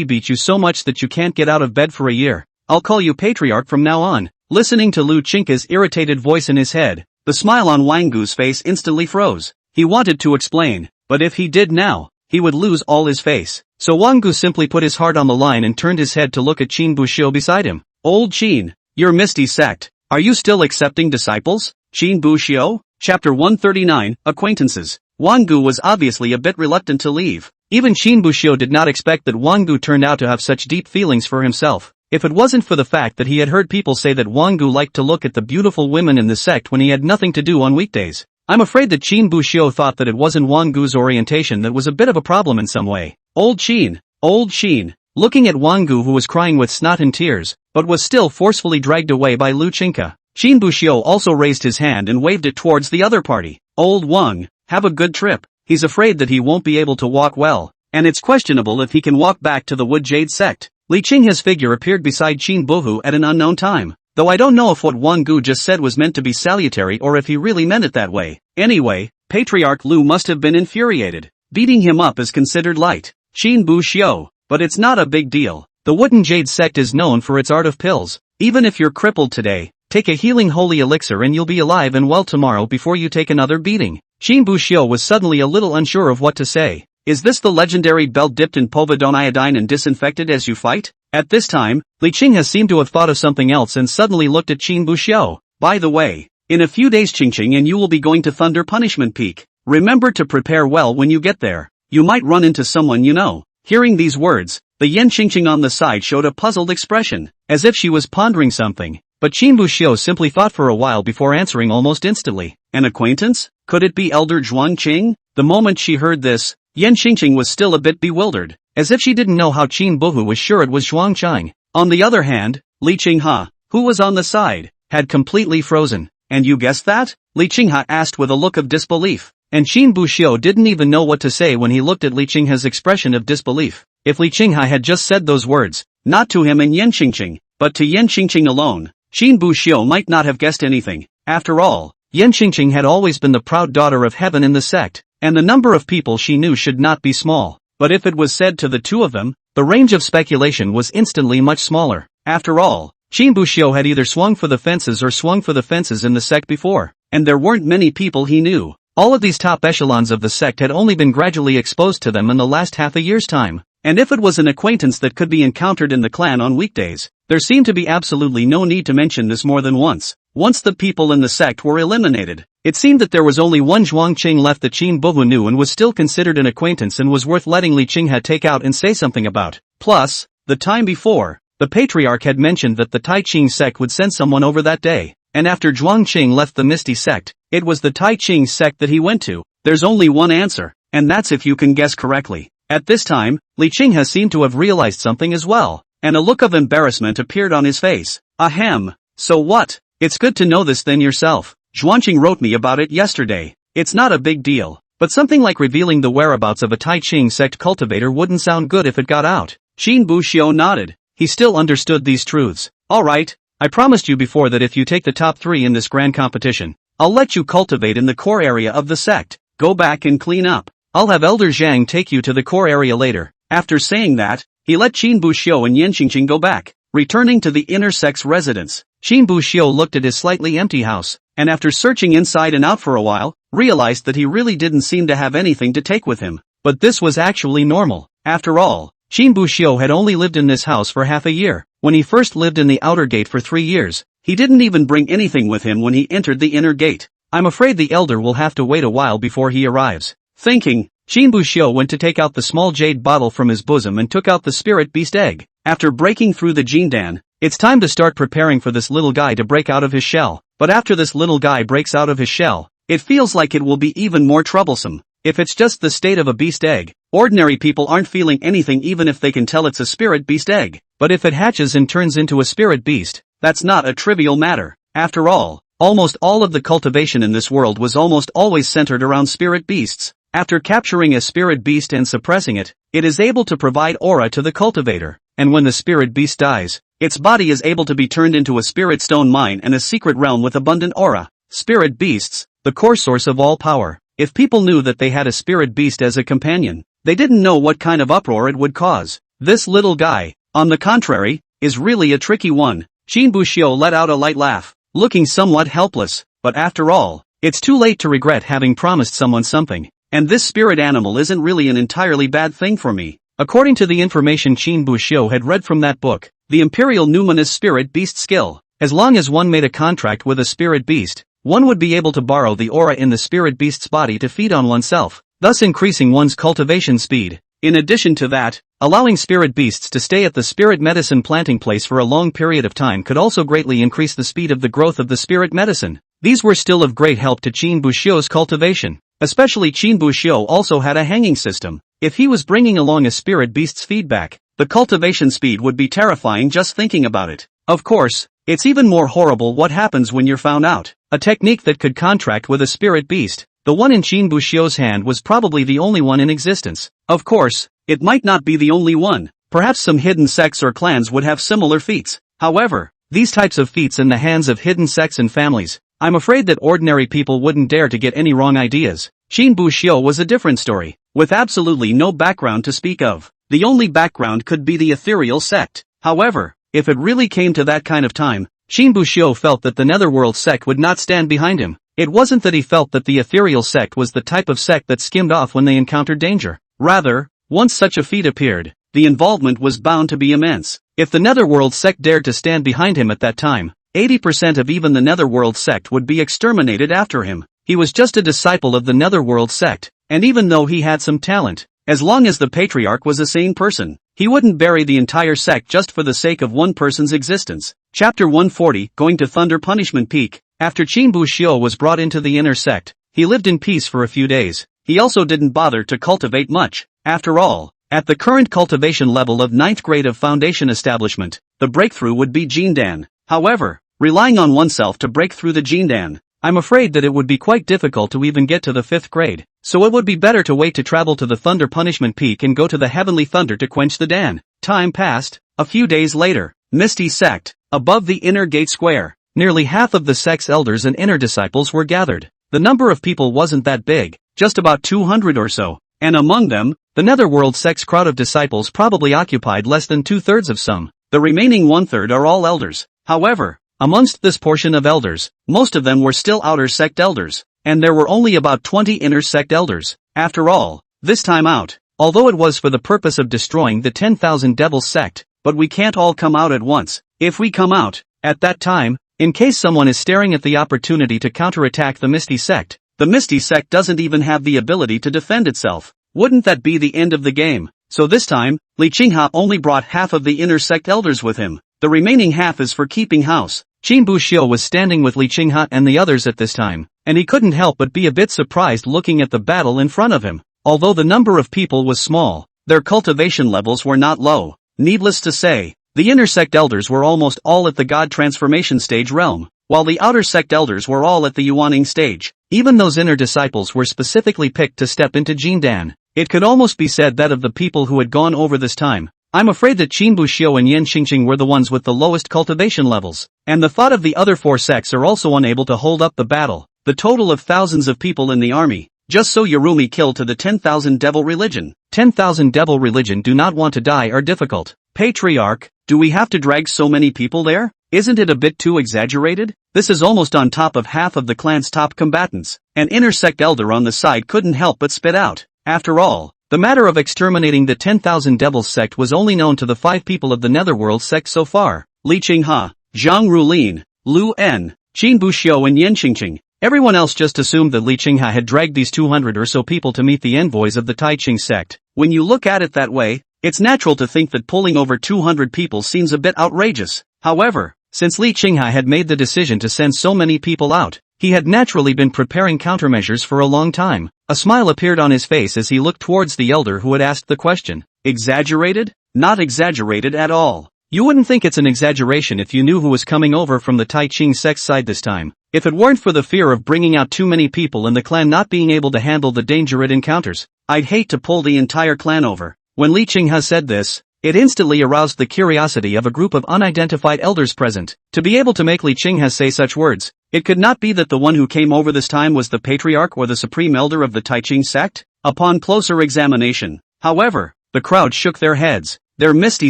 beat you so much that you can't get out of bed for a year, I'll call you patriarch from now on. Listening to Lu Qingke's irritated voice in his head, the smile on Wang Gu's face instantly froze. He wanted to explain, but if he did now, he would lose all his face. So Wang Gu simply put his heart on the line and turned his head to look at Qin Buxiu beside him. Old Qin, your Misty sect, are you still accepting disciples? Qin Buxiu? Chapter 139, Acquaintances. Wang Gu was obviously a bit reluctant to leave. Even Qin Buxiu did not expect that Wang Gu turned out to have such deep feelings for himself. If it wasn't for the fact that he had heard people say that Wang Gu liked to look at the beautiful women in the sect when he had nothing to do on weekdays, I'm afraid that Qin Buxiu thought that it wasn't Wang Gu's orientation that was a bit of a problem in some way. Old Qin, looking at Wang Gu who was crying with snot and tears, but was still forcefully dragged away by Lu Qingke. Qin Buxiu also raised his hand and waved it towards the other party. Old Wang, have a good trip. He's afraid that he won't be able to walk well, and it's questionable if he can walk back to the Wood Jade sect. Li Qinghe's figure appeared beside Qin Buhu at an unknown time, though I don't know if what Wang Gu just said was meant to be salutary or if he really meant it that way. Anyway, Patriarch Lu must have been infuriated. Beating him up is considered light. Qin Buxiu, but it's not a big deal. The Wooden Jade sect is known for its art of pills. Even if you're crippled today, take a healing holy elixir and you'll be alive and well tomorrow before you take another beating. Qin Buxiu was suddenly a little unsure of what to say. Is this the legendary belt dipped in povidone iodine and disinfected as you fight? At this time, Li Qinghe seemed to have thought of something else and suddenly looked at Qin Buxiu. By the way, in a few days Qingqing and you will be going to Thunder Punishment Peak. Remember to prepare well when you get there. You might run into someone you know. Hearing these words, the Yen Qingqing on the side showed a puzzled expression, as if she was pondering something. But Qin Buxiu simply thought for a while before answering almost instantly. An acquaintance? Could it be Elder Zhuang Qing? The moment she heard this, Yen Qingqing was still a bit bewildered, as if she didn't know how Qin Buhu was sure it was Zhuang Qing. On the other hand, Li Qinghe, who was on the side, had completely frozen. And you guessed that? Li Qinghe asked with a look of disbelief. and Qin Buxiu didn't even know what to say when he looked at Li Qinghe's expression of disbelief. If Li Qinghe had just said those words, not to him and Yan Qingqing, but to Yan Qingqing alone, Qin Buxiu might not have guessed anything. After all, Yan Qingqing had always been the proud daughter of heaven in the sect, and the number of people she knew should not be small. But if it was said to the two of them, the range of speculation was instantly much smaller. After all, Qin Buxiu had either swung for the fences or swung for the fences in the sect before, and there weren't many people he knew. All of these top echelons of the sect had only been gradually exposed to them in the last half a year's time. And if it was an acquaintance that could be encountered in the clan on weekdays, there seemed to be absolutely no need to mention this more than once. Once the people in the sect were eliminated, it seemed that there was only one Zhuangqing left that Qin Buhu knew and was still considered an acquaintance and was worth letting Li Qinghe take out and say something about. Plus, the time before, the patriarch had mentioned that the Tai Qing sect would send someone over that day, and after Zhuangqing left the Misty sect, it was the Tai Qing sect that he went to. There's only one answer, and that's if you can guess correctly. At this time, Li Qinghe seemed to have realized something as well, and a look of embarrassment appeared on his face. Ahem, so what? It's good to know this then yourself. Zhuangqing wrote me about it yesterday. It's not a big deal, but something like revealing the whereabouts of a Tai Qing sect cultivator wouldn't sound good if it got out. Qin Buxiu nodded. He still understood these truths. Alright, I promised you before that if you take the top 3 in this grand competition, I'll let you cultivate in the core area of the sect. Go back and clean up. I'll have Elder Zhang take you to the core area later. After saying that, he let Qin Buxiu and Yan Qingqing go back, returning to the inner sect's residence. Qin Buxiu looked at his slightly empty house, and after searching inside and out for a while, realized that he really didn't seem to have anything to take with him. But this was actually normal. After all, Qin Buxiu had only lived in this house for half a year. When he first lived in the outer gate for 3 years, he didn't even bring anything with him when he entered the inner gate. I'm afraid the elder will have to wait a while before he arrives. Thinking, Qin Buxiu went to take out the small jade bottle from his bosom and took out the spirit beast egg. After breaking through the Jindan, it's time to start preparing for this little guy to break out of his shell. But after this little guy breaks out of his shell, it feels like it will be even more troublesome. If it's just the state of a beast egg, ordinary people aren't feeling anything even if they can tell it's a spirit beast egg. But if it hatches and turns into a spirit beast, that's not a trivial matter. After all, almost all of the cultivation in this world was almost always centered around spirit beasts. After capturing a spirit beast and suppressing it, it is able to provide aura to the cultivator, and when the spirit beast dies, its body is able to be turned into a spirit stone mine and a secret realm with abundant aura. Spirit beasts, the core source of all power. If people knew that they had a spirit beast as a companion, they didn't know what kind of uproar it would cause. This little guy, on the contrary, is really a tricky one. Qin Buxiu let out a light laugh, looking somewhat helpless, but after all, it's too late to regret having promised someone something. And this spirit animal isn't really an entirely bad thing for me. According to the information Qin Buxiu had read from that book, the Imperial Numinous Spirit Beast skill, as long as one made a contract with a spirit beast, one would be able to borrow the aura in the spirit beast's body to feed on oneself, thus increasing one's cultivation speed. In addition to that, allowing spirit beasts to stay at the spirit medicine planting place for a long period of time could also greatly increase the speed of the growth of the spirit medicine. These were still of great help to Qin Buxiu's cultivation. Especially Qin Buxiu also had a hanging system. If he was bringing along a spirit beast's feedback, the cultivation speed would be terrifying just thinking about it. Of course, it's even more horrible what happens when you're found out. A technique that could contract with a spirit beast, the one in Qin Buxiu's hand was probably the only one in existence. Of course, it might not be the only one. Perhaps some hidden sects or clans would have similar feats. However, these types of feats in the hands of hidden sects and families, I'm afraid that ordinary people wouldn't dare to get any wrong ideas. Qin Buxiu was a different story, with absolutely no background to speak of. The only background could be the ethereal sect. However, if it really came to that kind of time, Qin Buxiu felt that the Netherworld sect would not stand behind him. It wasn't that he felt that the ethereal sect was the type of sect that skimmed off when they encountered danger. Rather, once such a feat appeared, the involvement was bound to be immense. If the Netherworld sect dared to stand behind him at that time, 80% of even the Netherworld sect would be exterminated after him. He was just a disciple of the Netherworld sect, and even though he had some talent, as long as the patriarch was a sane person, he wouldn't bury the entire sect just for the sake of one person's existence. Chapter 140, Going to Thunder Punishment Peak. After Qin Buxiu was brought into the inner sect, he lived in peace for a few days. He also didn't bother to cultivate much. After all, at the current cultivation level of 9th grade of Foundation Establishment, the breakthrough would be Jindan. However, relying on oneself to break through the Jindan, I'm afraid that it would be quite difficult to even get to the 5th grade, so it would be better to wait to travel to the Thunder Punishment Peak and go to the Heavenly Thunder to quench the Dan. Time passed. A few days later, Misty Sect, above the inner gate square, nearly half of the sect's elders and inner disciples were gathered. The number of people wasn't that big, just about 200 or so, and among them, the Netherworld sect's crowd of disciples probably occupied less than 2/3 of some. The remaining 1/3 are all elders. However, amongst this portion of elders, most of them were still outer sect elders, and there were only about 20 inner sect elders. After all, this time out, although it was for the purpose of destroying the 10,000 Devils sect, but we can't all come out at once. If we come out, at that time, in case someone is staring at the opportunity to counterattack the Misty Sect, the Misty Sect doesn't even have the ability to defend itself. Wouldn't that be the end of the game? So this time, Li Qinghe only brought half of the inner sect elders with him. The remaining half is for keeping house. Qin Buxiu was standing with Li Qinghe and the others at this time, and he couldn't help but be a bit surprised looking at the battle in front of him. Although the number of people was small, their cultivation levels were not low. Needless to say, the inner sect elders were almost all at the God transformation stage realm, while the outer sect elders were all at the Yuaning stage. Even those inner disciples were specifically picked to step into Jindan. It could almost be said that of the people who had gone over this time, I'm afraid that Qin Buxiu and Yan Xingqing were the ones with the lowest cultivation levels, and the thought of the other 4 sects are also unable to hold up the battle. The total of thousands of people in the army, just so Yorumi killed to the 10,000 devil religion. 10,000 devil religion do not want to die are difficult. Patriarch, do we have to drag so many people there? Isn't it a bit too exaggerated? This is almost on top of half of the clan's top combatants. An inner sect elder on the side couldn't help but spit out. After all, the matter of exterminating the 10,000 devils sect was only known to the 5 people of the Netherworld sect so far. Li Qinghe, Zhang Rulin, Lu En, Qin Buxiu and Yan Xingqing. Everyone else just assumed that Li Qinghe had dragged these 200 or so people to meet the envoys of the Taiqing sect. When you look at it that way, it's natural to think that pulling over 200 people seems a bit outrageous. However, since Li Qinghe had made the decision to send so many people out, he had naturally been preparing countermeasures for a long time. A smile appeared on his face as he looked towards the elder who had asked the question. Exaggerated? Not exaggerated at all. You wouldn't think it's an exaggeration if you knew who was coming over from the Taiqing sect side this time. If it weren't for the fear of bringing out too many people and the clan not being able to handle the danger it encounters, I'd hate to pull the entire clan over. When Li Qinghe said this, it instantly aroused the curiosity of a group of unidentified elders present. To be able to make Li Qinghe say such words, it could not be that the one who came over this time was the patriarch or the supreme elder of the Taiqing sect? Upon closer examination, however, the crowd shook their heads. Their Misty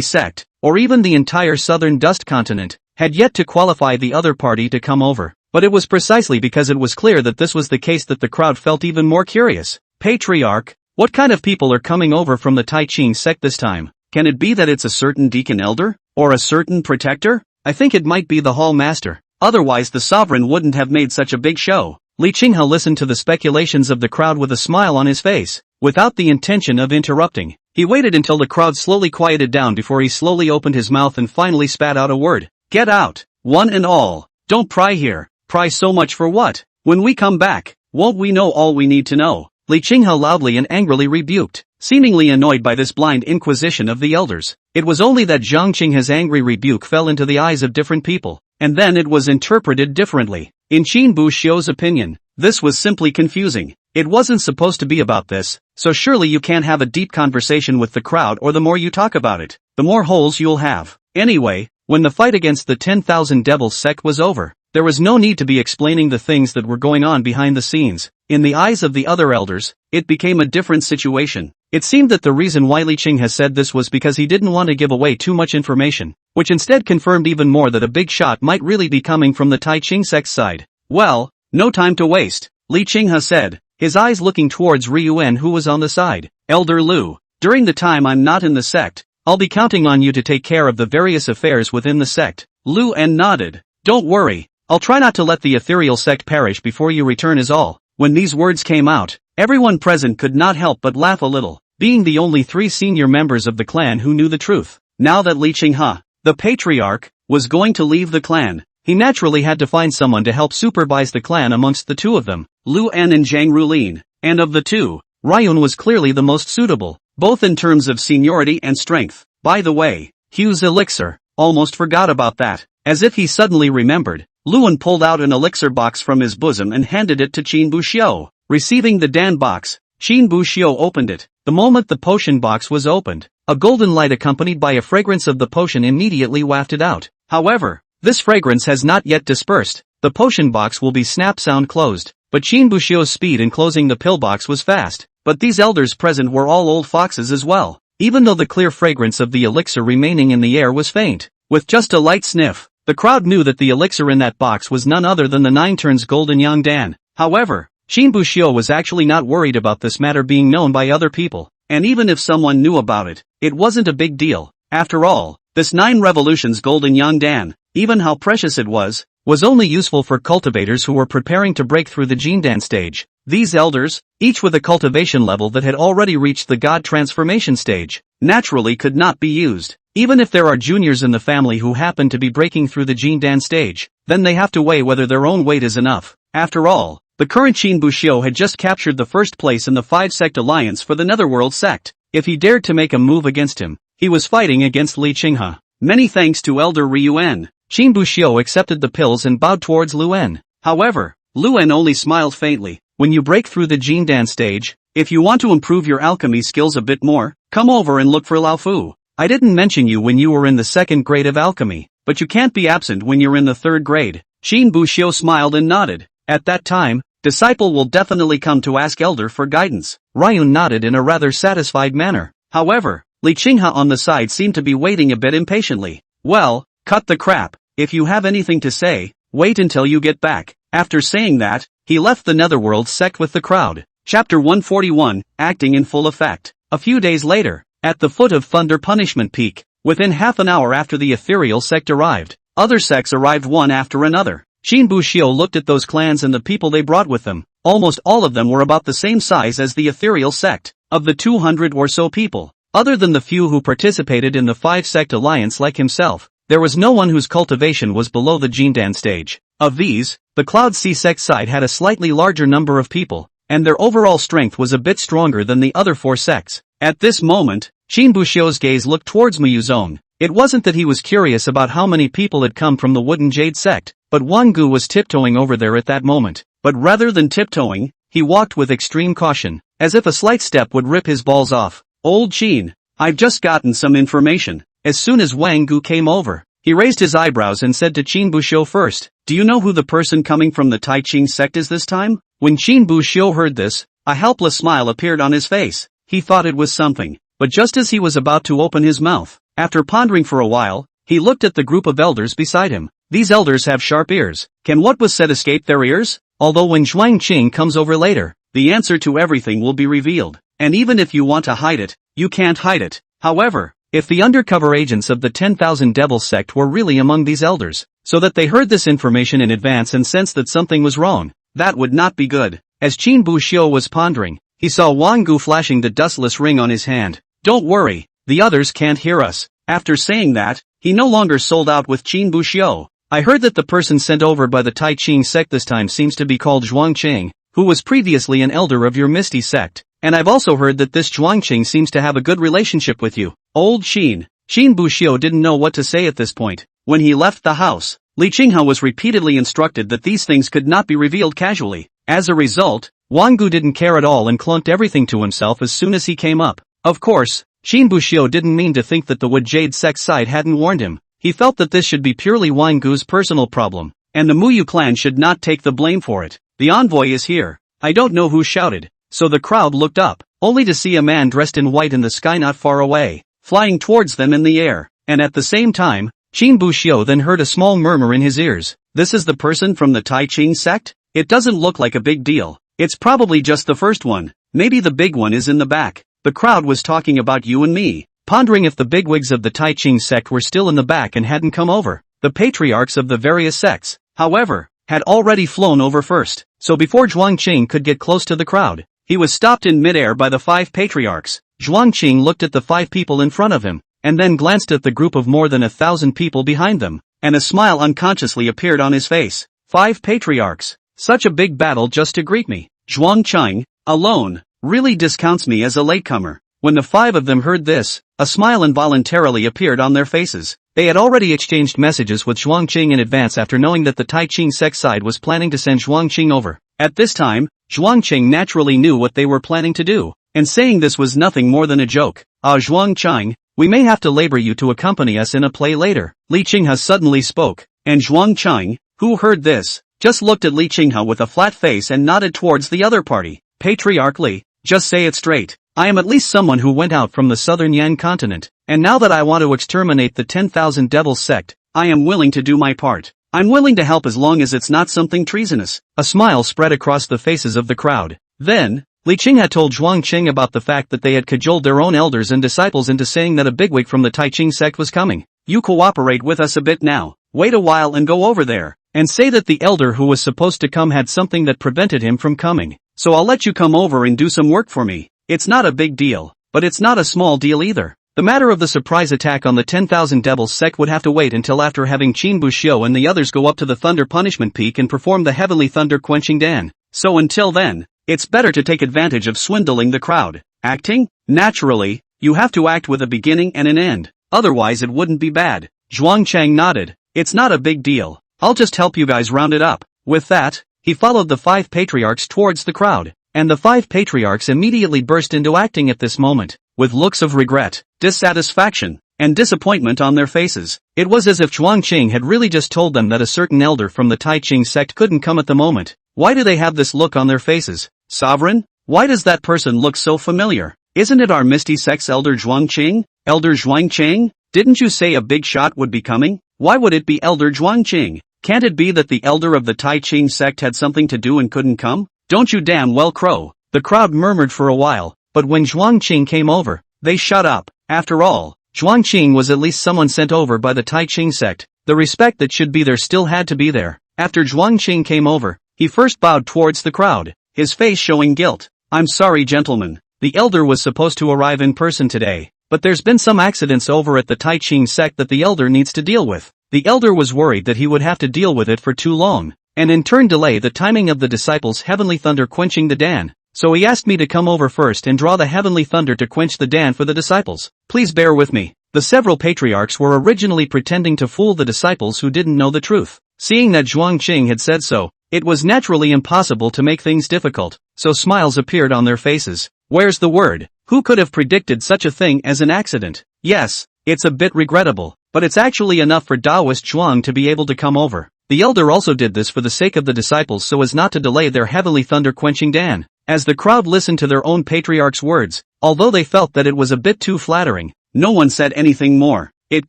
sect, or even the entire southern dust continent, had yet to qualify the other party to come over. But it was precisely because it was clear that this was the case that the crowd felt even more curious. Patriarch, what kind of people are coming over from the Taiqing sect this time? Can it be that it's a certain deacon elder? Or a certain protector? I think it might be the hall master. Otherwise the sovereign wouldn't have made such a big show. Li Qinghe listened to the speculations of the crowd with a smile on his face, without the intention of interrupting. He waited until the crowd slowly quieted down before he slowly opened his mouth and finally spat out a word. Get out, one and all. Don't pry here. Pry so much for what? When we come back, won't we know all we need to know? Li Qinghe loudly and angrily rebuked, seemingly annoyed by this blind inquisition of the elders. It was only that Zhang Qinghe's angry rebuke fell into the eyes of different people, and then it was interpreted differently. In Qin Buxiu's opinion, this was simply confusing. It wasn't supposed to be about this, so surely you can't have a deep conversation with the crowd, or the more you talk about it, the more holes you'll have. Anyway, when the fight against the 10,000 Devils sect was over, there was no need to be explaining the things that were going on behind the scenes. In the eyes of the other elders, it became a different situation. It seemed that the reason why Li Qinghe said this was because he didn't want to give away too much information, which instead confirmed even more that a big shot might really be coming from the Taiqing sect side. Well, no time to waste, Li Qinghe said, his eyes looking towards Ryuan who was on the side. Elder Lu, during the time I'm not in the sect, I'll be counting on you to take care of the various affairs within the sect. Lu En nodded. Don't worry, I'll try not to let the ethereal sect perish before you return is all. When these words came out, everyone present could not help but laugh a little, being the only 3 senior members of the clan who knew the truth. Now that Li Qinghe, the patriarch, was going to leave the clan, he naturally had to find someone to help supervise the clan amongst the 2 of them, Lu En and Zhang Rulin, and of the 2, Ryun was clearly the most suitable, both in terms of seniority and strength. By the way, Hugh's elixir, almost forgot about that. As if he suddenly remembered, Luan pulled out an elixir box from his bosom and handed it to Qin Buxiu. Receiving the Dan box, Qin Buxiu opened it. The moment the potion box was opened, a golden light accompanied by a fragrance of the potion immediately wafted out. However, this fragrance has not yet dispersed. The potion box will be snap sound closed. But Qin Buxiu's speed in closing the pillbox was fast. But these elders present were all old foxes as well. Even though the clear fragrance of the elixir remaining in the air was faint, with just a light sniff, the crowd knew that the elixir in that box was none other than the 9 turns golden yang dan. However, Qin Buxiu was actually not worried about this matter being known by other people, and even if someone knew about it, it wasn't a big deal. After all, this 9 revolutions golden yang dan, even how precious it was only useful for cultivators who were preparing to break through the Jindan stage. These elders, each with a cultivation level that had already reached the god transformation stage, naturally could not be used. Even if there are juniors in the family who happen to be breaking through the Jindan stage, then they have to weigh whether their own weight is enough. After all, the current Qin Buxiu had just captured the first place in the 5-sect alliance for the Netherworld sect. If he dared to make a move against him, he was fighting against Li Qinghe. Many thanks to Elder Ryuan. Qin Buxiu accepted the pills and bowed towards Luan. However, Luan only smiled faintly. When you break through the Jindan stage, if you want to improve your alchemy skills a bit more, come over and look for Lao Fu. I didn't mention you when you were in the 2nd grade of alchemy, but you can't be absent when you're in the 3rd grade. Qin Buxiu smiled and nodded. At that time, disciple will definitely come to ask Elder for guidance. Ryun nodded in a rather satisfied manner. However, Li Qinghe on the side seemed to be waiting a bit impatiently. Well, cut the crap. If you have anything to say, wait until you get back. After saying that, he left the Netherworld sect with the crowd. Chapter 141, Acting in Full Effect. A few days later, at the foot of Thunder Punishment Peak, within half an hour after the ethereal sect arrived, other sects arrived one after another. Qin Buxiu looked at those clans and the people they brought with them. Almost all of them were about the same size as the ethereal sect. Of the 200 or so people, other than the few who participated in the 5-sect alliance like himself, there was no one whose cultivation was below the Jindan stage. Of these, the Cloud Sea sect side had a slightly larger number of people, and their overall strength was a bit stronger than the other 4 sects. At this moment, Qin Buxiu's gaze looked towards Muyuzong. It wasn't that he was curious about how many people had come from the Wooden Jade sect, but Wang Gu was tiptoeing over there at that moment. But rather than tiptoeing, he walked with extreme caution, as if a slight step would rip his balls off. Old Qin, I've just gotten some information. As soon as Wang Gu came over, he raised his eyebrows and said to Qin Buxiu first, do you know who the person coming from the Tai Ching sect is this time? When Qin Buxiu heard this, a helpless smile appeared on his face. He thought it was something, but just as he was about to open his mouth, after pondering for a while, he looked at the group of elders beside him. These elders have sharp ears. Can what was said escape their ears? Although when Zhuang Qing comes over later, the answer to everything will be revealed. And even if you want to hide it, you can't hide it. However, if the undercover agents of the 10,000 Devils sect were really among these elders, so that they heard this information in advance and sensed that something was wrong, that would not be good. As Qin Buxiu was pondering, he saw Wang Gu flashing the dustless ring on his hand. Don't worry, the others can't hear us. After saying that, he no longer sold out with Qin Buxiu. I heard that the person sent over by the Tai Ching sect this time seems to be called Zhuang Qing, who was previously an elder of your Misty sect. And I've also heard that this Zhuang Qing seems to have a good relationship with you. Old Qin. Qin Buxiu didn't know what to say at this point. When he left the house, Li Qinghe was repeatedly instructed that these things could not be revealed casually. As a result, Wang Gu didn't care at all and clunked everything to himself as soon as he came up. Of course, Qin Buxiu didn't mean to think that the Wood Jade sect side hadn't warned him. He felt that this should be purely Wang Gu's personal problem, and the Muyu clan should not take the blame for it. The envoy is here. I don't know who shouted. So the crowd looked up, only to see a man dressed in white in the sky not far away, flying towards them in the air, and at the same time, Qin Buxiu then heard a small murmur in his ears. This is the person from the Tai Ching sect? It doesn't look like a big deal. It's probably just the first one. Maybe the big one is in the back. The crowd was talking about you and me, pondering if the bigwigs of the Tai Ching sect were still in the back and hadn't come over. The patriarchs of the various sects, however, had already flown over first, so before Zhuang Qing could get close to the crowd, he was stopped in midair by the 5 patriarchs. Zhuang Qing looked at the 5 people in front of him, and then glanced at the group of more than 1,000 people behind them, and a smile unconsciously appeared on his face. 5 patriarchs. Such a big battle just to greet me. Zhuang Qing, alone, really discounts me as a latecomer. When the 5 of them heard this, a smile involuntarily appeared on their faces. They had already exchanged messages with Zhuangqing in advance after knowing that the Taiqing sect side was planning to send Zhuangqing over. At this time, Zhuangqing naturally knew what they were planning to do, and saying this was nothing more than a joke. Zhuangqing, we may have to labor you to accompany us in a play later. Li Qinghe suddenly spoke, and Zhuangqing, who heard this, just looked at Li Qinghe with a flat face and nodded towards the other party. Patriarch Li, just say it straight. I am at least someone who went out from the southern Yan continent, and now that I want to exterminate the 10,000 Devils sect, I am willing to do my part. I'm willing to help as long as it's not something treasonous. A smile spread across the faces of the crowd. Then, Li Qinghe told Zhuangqing about the fact that they had cajoled their own elders and disciples into saying that a bigwig from the Taiqing sect was coming. You cooperate with us a bit now, wait a while and go over there, and say that the elder who was supposed to come had something that prevented him from coming. So I'll let you come over and do some work for me. It's not a big deal, but it's not a small deal either. The matter of the surprise attack on the 10,000 Devils sect would have to wait until after having Qin Buxiu and the others go up to the Thunder Punishment Peak and perform the Heavenly Thunder Quenching Dan. So until then, it's better to take advantage of swindling the crowd. Acting? Naturally, you have to act with a beginning and an end, otherwise it wouldn't be bad. Zhuangqing nodded. It's not a big deal. I'll just help you guys round it up. With that, he followed the 5 patriarchs towards the crowd. And the 5 patriarchs immediately burst into acting at this moment, with looks of regret, dissatisfaction, and disappointment on their faces. It was as if Zhuangqing had really just told them that a certain elder from the Taiqing sect couldn't come at the moment. Why do they have this look on their faces? Sovereign? Why does that person look so familiar? Isn't it our Misty Sect's Elder Zhuangqing? Elder Zhuangqing? Didn't you say a big shot would be coming? Why would it be Elder Zhuangqing? Can't it be that the elder of the Taiqing sect had something to do and couldn't come? Don't you damn well crow. The crowd murmured for a while, but when Zhuangqing came over, they shut up. After all, Zhuangqing was at least someone sent over by the Taiqing sect. The respect that should be there still had to be there. After Zhuangqing came over, he first bowed towards the crowd, his face showing guilt. I'm sorry gentlemen, the elder was supposed to arrive in person today, but there's been some accidents over at the Taiqing sect that the elder needs to deal with. The elder was worried that he would have to deal with it for too long, and in turn delay the timing of the disciples' heavenly thunder quenching the Dan. So he asked me to come over first and draw the heavenly thunder to quench the Dan for the disciples. Please bear with me. The several patriarchs were originally pretending to fool the disciples who didn't know the truth. Seeing that Zhuangqing had said so, it was naturally impossible to make things difficult, so smiles appeared on their faces. Where's the word? Who could have predicted such a thing as an accident? Yes, it's a bit regrettable, but it's actually enough for Taoist Zhuang to be able to come over. The elder also did this for the sake of the disciples so as not to delay their heavenly thunder quenching Dan. As the crowd listened to their own patriarch's words, although they felt that it was a bit too flattering, no one said anything more. It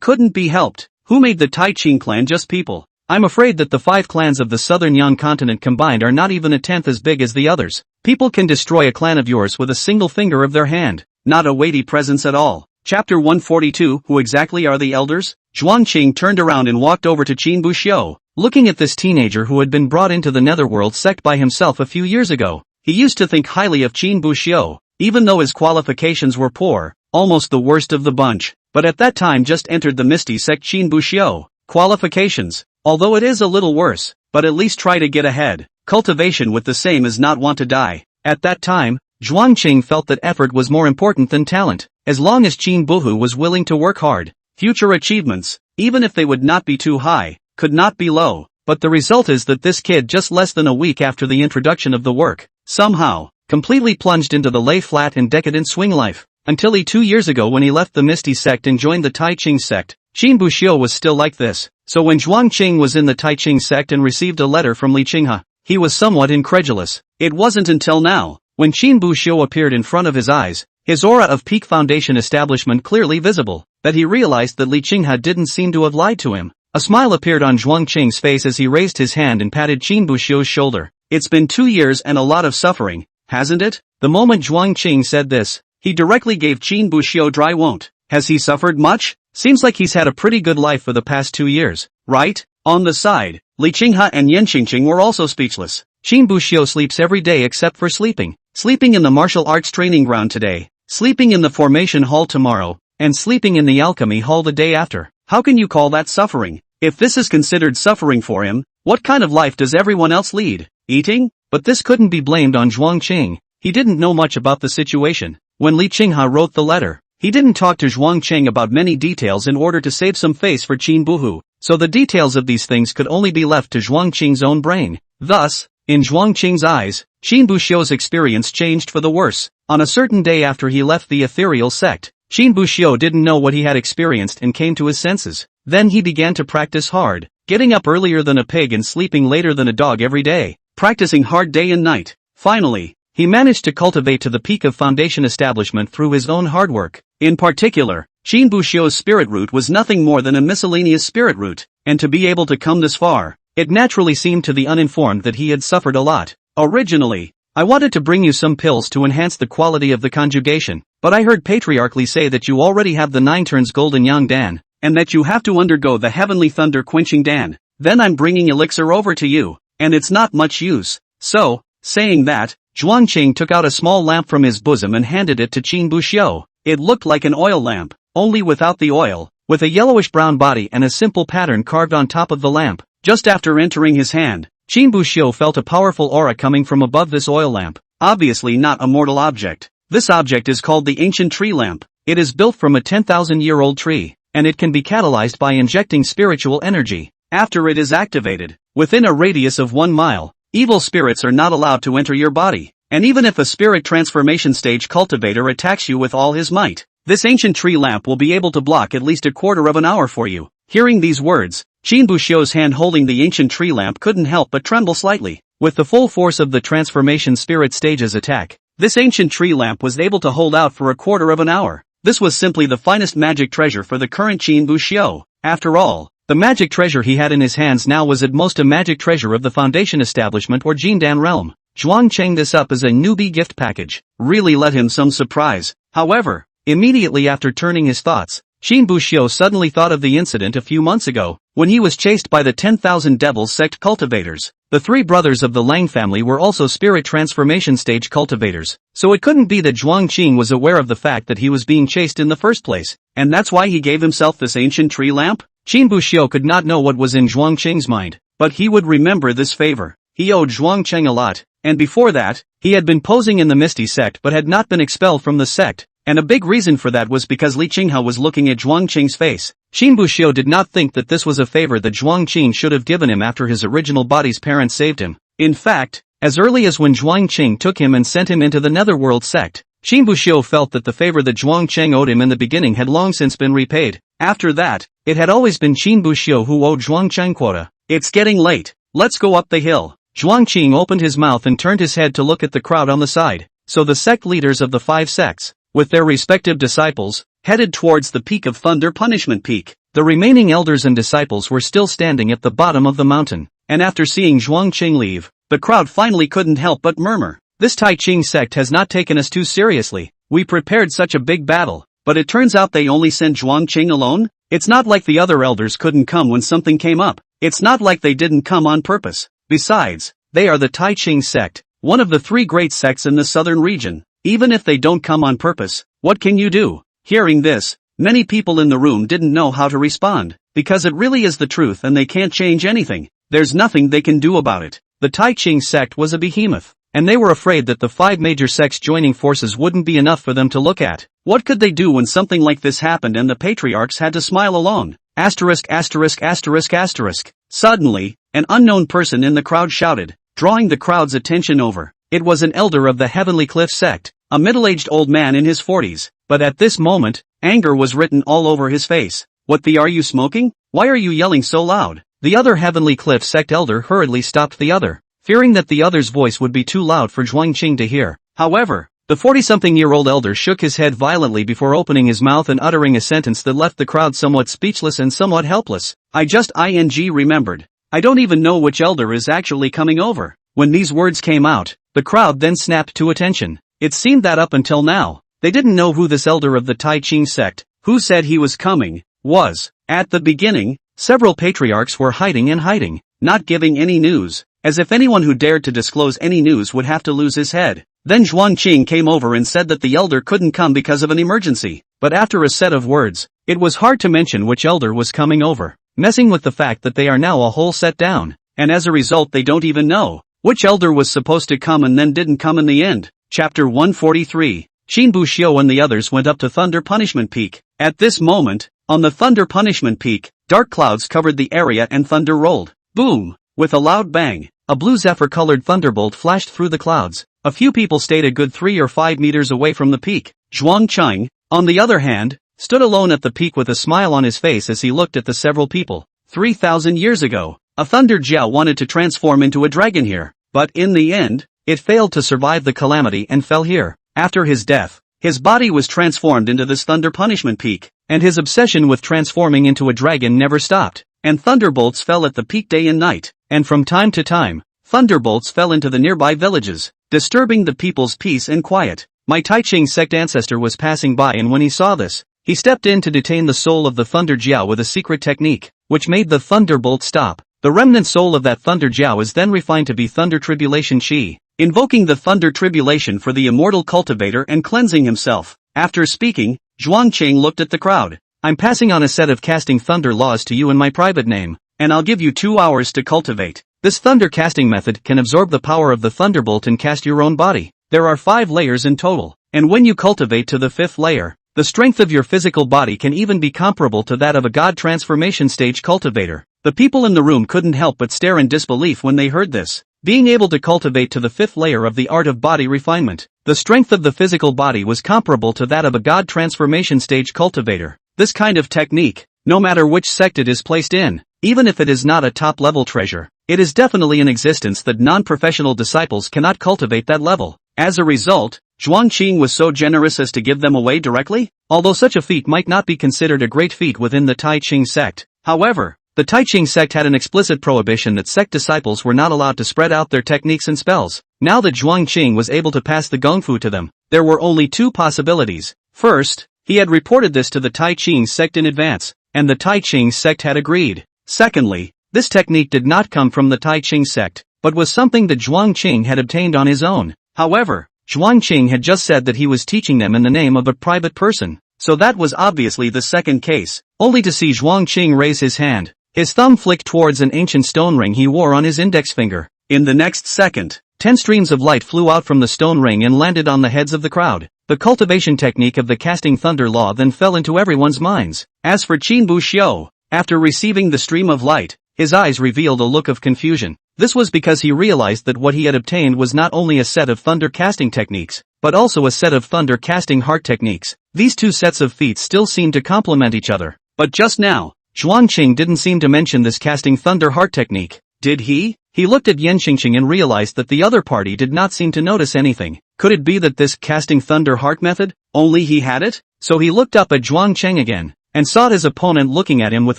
couldn't be helped. Who made the Taiqing clan just people? I'm afraid that the 5 clans of the southern Yan continent combined are not even a tenth as big as the others. People can destroy a clan of yours with a single finger of their hand. Not a weighty presence at all. Chapter 142. Who exactly are the elders? Zhuangqing turned around and walked over to Qin Buxiu. Looking at this teenager who had been brought into the Netherworld sect by himself a few years ago, he used to think highly of Qin Buxiu, even though his qualifications were poor, almost the worst of the bunch. But at that time just entered the Misty sect Qin Buxiu. Qualifications. Although it is a little worse, but at least try to get ahead. Cultivation with the same is not want to die. At that time, Zhuangqing felt that effort was more important than talent. As long as Qin Buhu was willing to work hard, future achievements, even if they would not be too high, could not be low. But the result is that this kid just less than a week after the introduction of the work, somehow, completely plunged into the lay-flat and decadent swing life. Until 2 years ago when he left the Misty sect and joined the Taiqing sect, Qin Buxiu was still like this. So when Zhuangqing was in the Taiqing sect and received a letter from Li Qinghe, he was somewhat incredulous. It wasn't until now, when Qin Buxiu appeared in front of his eyes, his aura of peak foundation establishment clearly visible, that he realized that Li Qinghe didn't seem to have lied to him. A smile appeared on Zhuangqing's face as he raised his hand and patted Qin Buxiu's shoulder. It's been 2 years and a lot of suffering, hasn't it? The moment Zhuangqing said this, he directly gave Qin Buxiu dry won't. Has he suffered much? Seems like he's had a pretty good life for the past 2 years, right? On the side, Li Qinghe and Yan Qingqing were also speechless. Qin Buxiu sleeps every day except for sleeping. Sleeping in the martial arts training ground today, sleeping in the formation hall tomorrow, and sleeping in the alchemy hall the day after. How can you call that suffering? If this is considered suffering for him, what kind of life does everyone else lead? Eating? But this couldn't be blamed on Zhuangqing. He didn't know much about the situation. When Li Qinghe wrote the letter, he didn't talk to Zhuang Qing about many details in order to save some face for Qin Buhu, so the details of these things could only be left to Zhuang Qing's own brain. Thus, in Zhuang Qing's eyes, Qin Buxiu's experience changed for the worse. On a certain day after he left the ethereal sect, Qin Buxiu didn't know what he had experienced and came to his senses. Then he began to practice hard, getting up earlier than a pig and sleeping later than a dog every day, practicing hard day and night. Finally, he managed to cultivate to the peak of foundation establishment through his own hard work. In particular, Qin Buxiu's spirit root was nothing more than a miscellaneous spirit root, and to be able to come this far, it naturally seemed to the uninformed that he had suffered a lot. Originally, I wanted to bring you some pills to enhance the quality of the conjugation, but I heard Patriarch Li say that you already have the 9 turns golden yang dan, and that you have to undergo the heavenly thunder quenching dan. Then I'm bringing elixir over to you, and it's not much use. So, saying that, Zhuang Qing took out a small lamp from his bosom and handed it to Qin Buxiu. It looked like an oil lamp, only without the oil, with a yellowish-brown body and a simple pattern carved on top of the lamp. Just after entering his hand, Qin Buxiu felt a powerful aura coming from above this oil lamp, obviously not a mortal object. This object is called the ancient tree lamp. It is built from a 10,000-year-old tree, and it can be catalyzed by injecting spiritual energy. After it is activated, within a radius of 1 mile, evil spirits are not allowed to enter your body, and even if a spirit transformation stage cultivator attacks you with all his might, this ancient tree lamp will be able to block at least a quarter of an hour for you. Hearing these words, Qin Buxiu's hand holding the ancient tree lamp couldn't help but tremble slightly. With the full force of the transformation spirit stage's attack, this ancient tree lamp was able to hold out for a quarter of an hour. This was simply the finest magic treasure for the current Qin Buxiu. After all, the magic treasure he had in his hands now was at most a magic treasure of the foundation establishment or Jindan realm. Zhuang Qing this up as a newbie gift package really let him some surprise. However, immediately after turning his thoughts, Qin Buxiu suddenly thought of the incident a few months ago, when he was chased by the 10,000 devils sect cultivators. The 3 brothers of the Lang family were also spirit transformation stage cultivators, so it couldn't be that Zhuang Qing was aware of the fact that he was being chased in the first place, and that's why he gave himself this ancient tree lamp? Qin Buxiu could not know what was in Zhuang Qing's mind, but he would remember this favor. He owed Zhuang Qing a lot, and before that, he had been posing in the Misty sect but had not been expelled from the sect. And a big reason for that was because Li Qinghe was looking at Zhuang Qing's face. Qin Buxiu did not think that this was a favor that Zhuang Qing should have given him after his original body's parents saved him. In fact, as early as when Zhuang Qing took him and sent him into the Netherworld sect, Qin Buxiu felt that the favor that Zhuang Qing owed him in the beginning had long since been repaid. After that, it had always been Qin Buxiu who owed Zhuang Qing quota. It's getting late. Let's go up the hill. Zhuang Qing opened his mouth and turned his head to look at the crowd on the side. So the sect leaders of the 5 sects, with their respective disciples, headed towards the peak of Thunder Punishment Peak. The remaining elders and disciples were still standing at the bottom of the mountain, and after seeing Zhuang Qing leave, the crowd finally couldn't help but murmur. This Tai Qing sect has not taken us too seriously. We prepared such a big battle, but it turns out they only sent Zhuang Qing alone? It's not like the other elders couldn't come when something came up. It's not like they didn't come on purpose. Besides, they are the Tai Qing sect, one of the 3 great sects in the southern region. Even if they don't come on purpose, what can you do? Hearing this, many people in the room didn't know how to respond, because it really is the truth and they can't change anything. There's nothing they can do about it. The Tai Qing sect was a behemoth, and they were afraid that the 5 major sects joining forces wouldn't be enough for them to look at. What could they do when something like this happened and the patriarchs had to smile alone? Asterisk asterisk asterisk asterisk. Suddenly, an unknown person in the crowd shouted, drawing the crowd's attention over. It was an elder of the Heavenly Cliff sect, a middle-aged old man in his 40s, but at this moment, anger was written all over his face. What the are you smoking? Why are you yelling so loud? The other Heavenly Cliff sect elder hurriedly stopped the other, fearing that the other's voice would be too loud for Zhuang Qing to hear. However, the 40-something-year-old elder shook his head violently before opening his mouth and uttering a sentence that left the crowd somewhat speechless and somewhat helpless. I just remembered. I don't even know which elder is actually coming over. When these words came out, the crowd then snapped to attention. It seemed that up until now, they didn't know who this elder of the Tai Qing sect, who said he was coming, was. At the beginning, several patriarchs were hiding, not giving any news, as if anyone who dared to disclose any news would have to lose his head. Then Zhuang Qing came over and said that the elder couldn't come because of an emergency, but after a set of words, it was hard to mention which elder was coming over, messing with the fact that they are now a whole set down, and as a result they don't even know which elder was supposed to come and then didn't come in the end. Chapter 143. Qin Buxiu and the others went up to Thunder Punishment Peak. At this moment, on the Thunder Punishment Peak, dark clouds covered the area and thunder rolled. Boom! With a loud bang, a blue zephyr-colored thunderbolt flashed through the clouds. A few people stayed a good 3 or 5 meters away from the peak. Zhuangqing, on the other hand, stood alone at the peak with a smile on his face as he looked at the several people. 3,000 years ago, a Thunder Jiao wanted to transform into a dragon here, but in the end, it failed to survive the calamity and fell here. After his death, his body was transformed into this Thunder Punishment Peak, and his obsession with transforming into a dragon never stopped, and thunderbolts fell at the peak day and night, and from time to time, thunderbolts fell into the nearby villages, disturbing the people's peace and quiet. My Taiqing sect ancestor was passing by, and when he saw this, he stepped in to detain the soul of the Thunder Jiao with a secret technique, which made the thunderbolt stop. The remnant soul of that Thunder Jiao is then refined to be Thunder Tribulation Qi, invoking the Thunder Tribulation for the immortal cultivator and cleansing himself. After speaking, Zhuangqing looked at the crowd. I'm passing on a set of casting thunder laws to you in my private name, and I'll give you 2 hours to cultivate. This thunder casting method can absorb the power of the thunderbolt and cast your own body. There are 5 layers in total, and when you cultivate to the 5th layer, the strength of your physical body can even be comparable to that of a god transformation stage cultivator. The people in the room couldn't help but stare in disbelief when they heard this. Being able to cultivate to the 5th layer of the art of body refinement, the strength of the physical body was comparable to that of a god transformation stage cultivator. This kind of technique, no matter which sect it is placed in, even if it is not a top-level treasure, it is definitely in existence that non-professional disciples cannot cultivate that level. As a result, Zhuangqing was so generous as to give them away directly, although such a feat might not be considered a great feat within the Taiqing sect. However, the Taiqing sect had an explicit prohibition that sect disciples were not allowed to spread out their techniques and spells. Now that Zhuangqing was able to pass the gongfu to them, there were only 2 possibilities. First, he had reported this to the Taiqing sect in advance, and the Taiqing sect had agreed. Secondly, this technique did not come from the Taiqing sect, but was something that Zhuangqing had obtained on his own. However, Zhuangqing had just said that he was teaching them in the name of a private person, so that was obviously the second case, only to see Zhuangqing raise his hand. His thumb flicked towards an ancient stone ring he wore on his index finger. In the next second, 10 streams of light flew out from the stone ring and landed on the heads of the crowd. The cultivation technique of the casting thunder law then fell into everyone's minds. As for Qin Buxiu, after receiving the stream of light, his eyes revealed a look of confusion. This was because he realized that what he had obtained was not only a set of thunder casting techniques, but also a set of thunder casting heart techniques. These 2 sets of feats still seemed to complement each other. But just now, Zhuangqing didn't seem to mention this casting thunder heart technique. Did he? He looked at Yan Xingxing and realized that the other party did not seem to notice anything. Could it be that this casting thunder heart method, only he had it? So he looked up at Zhuangqing again, and saw his opponent looking at him with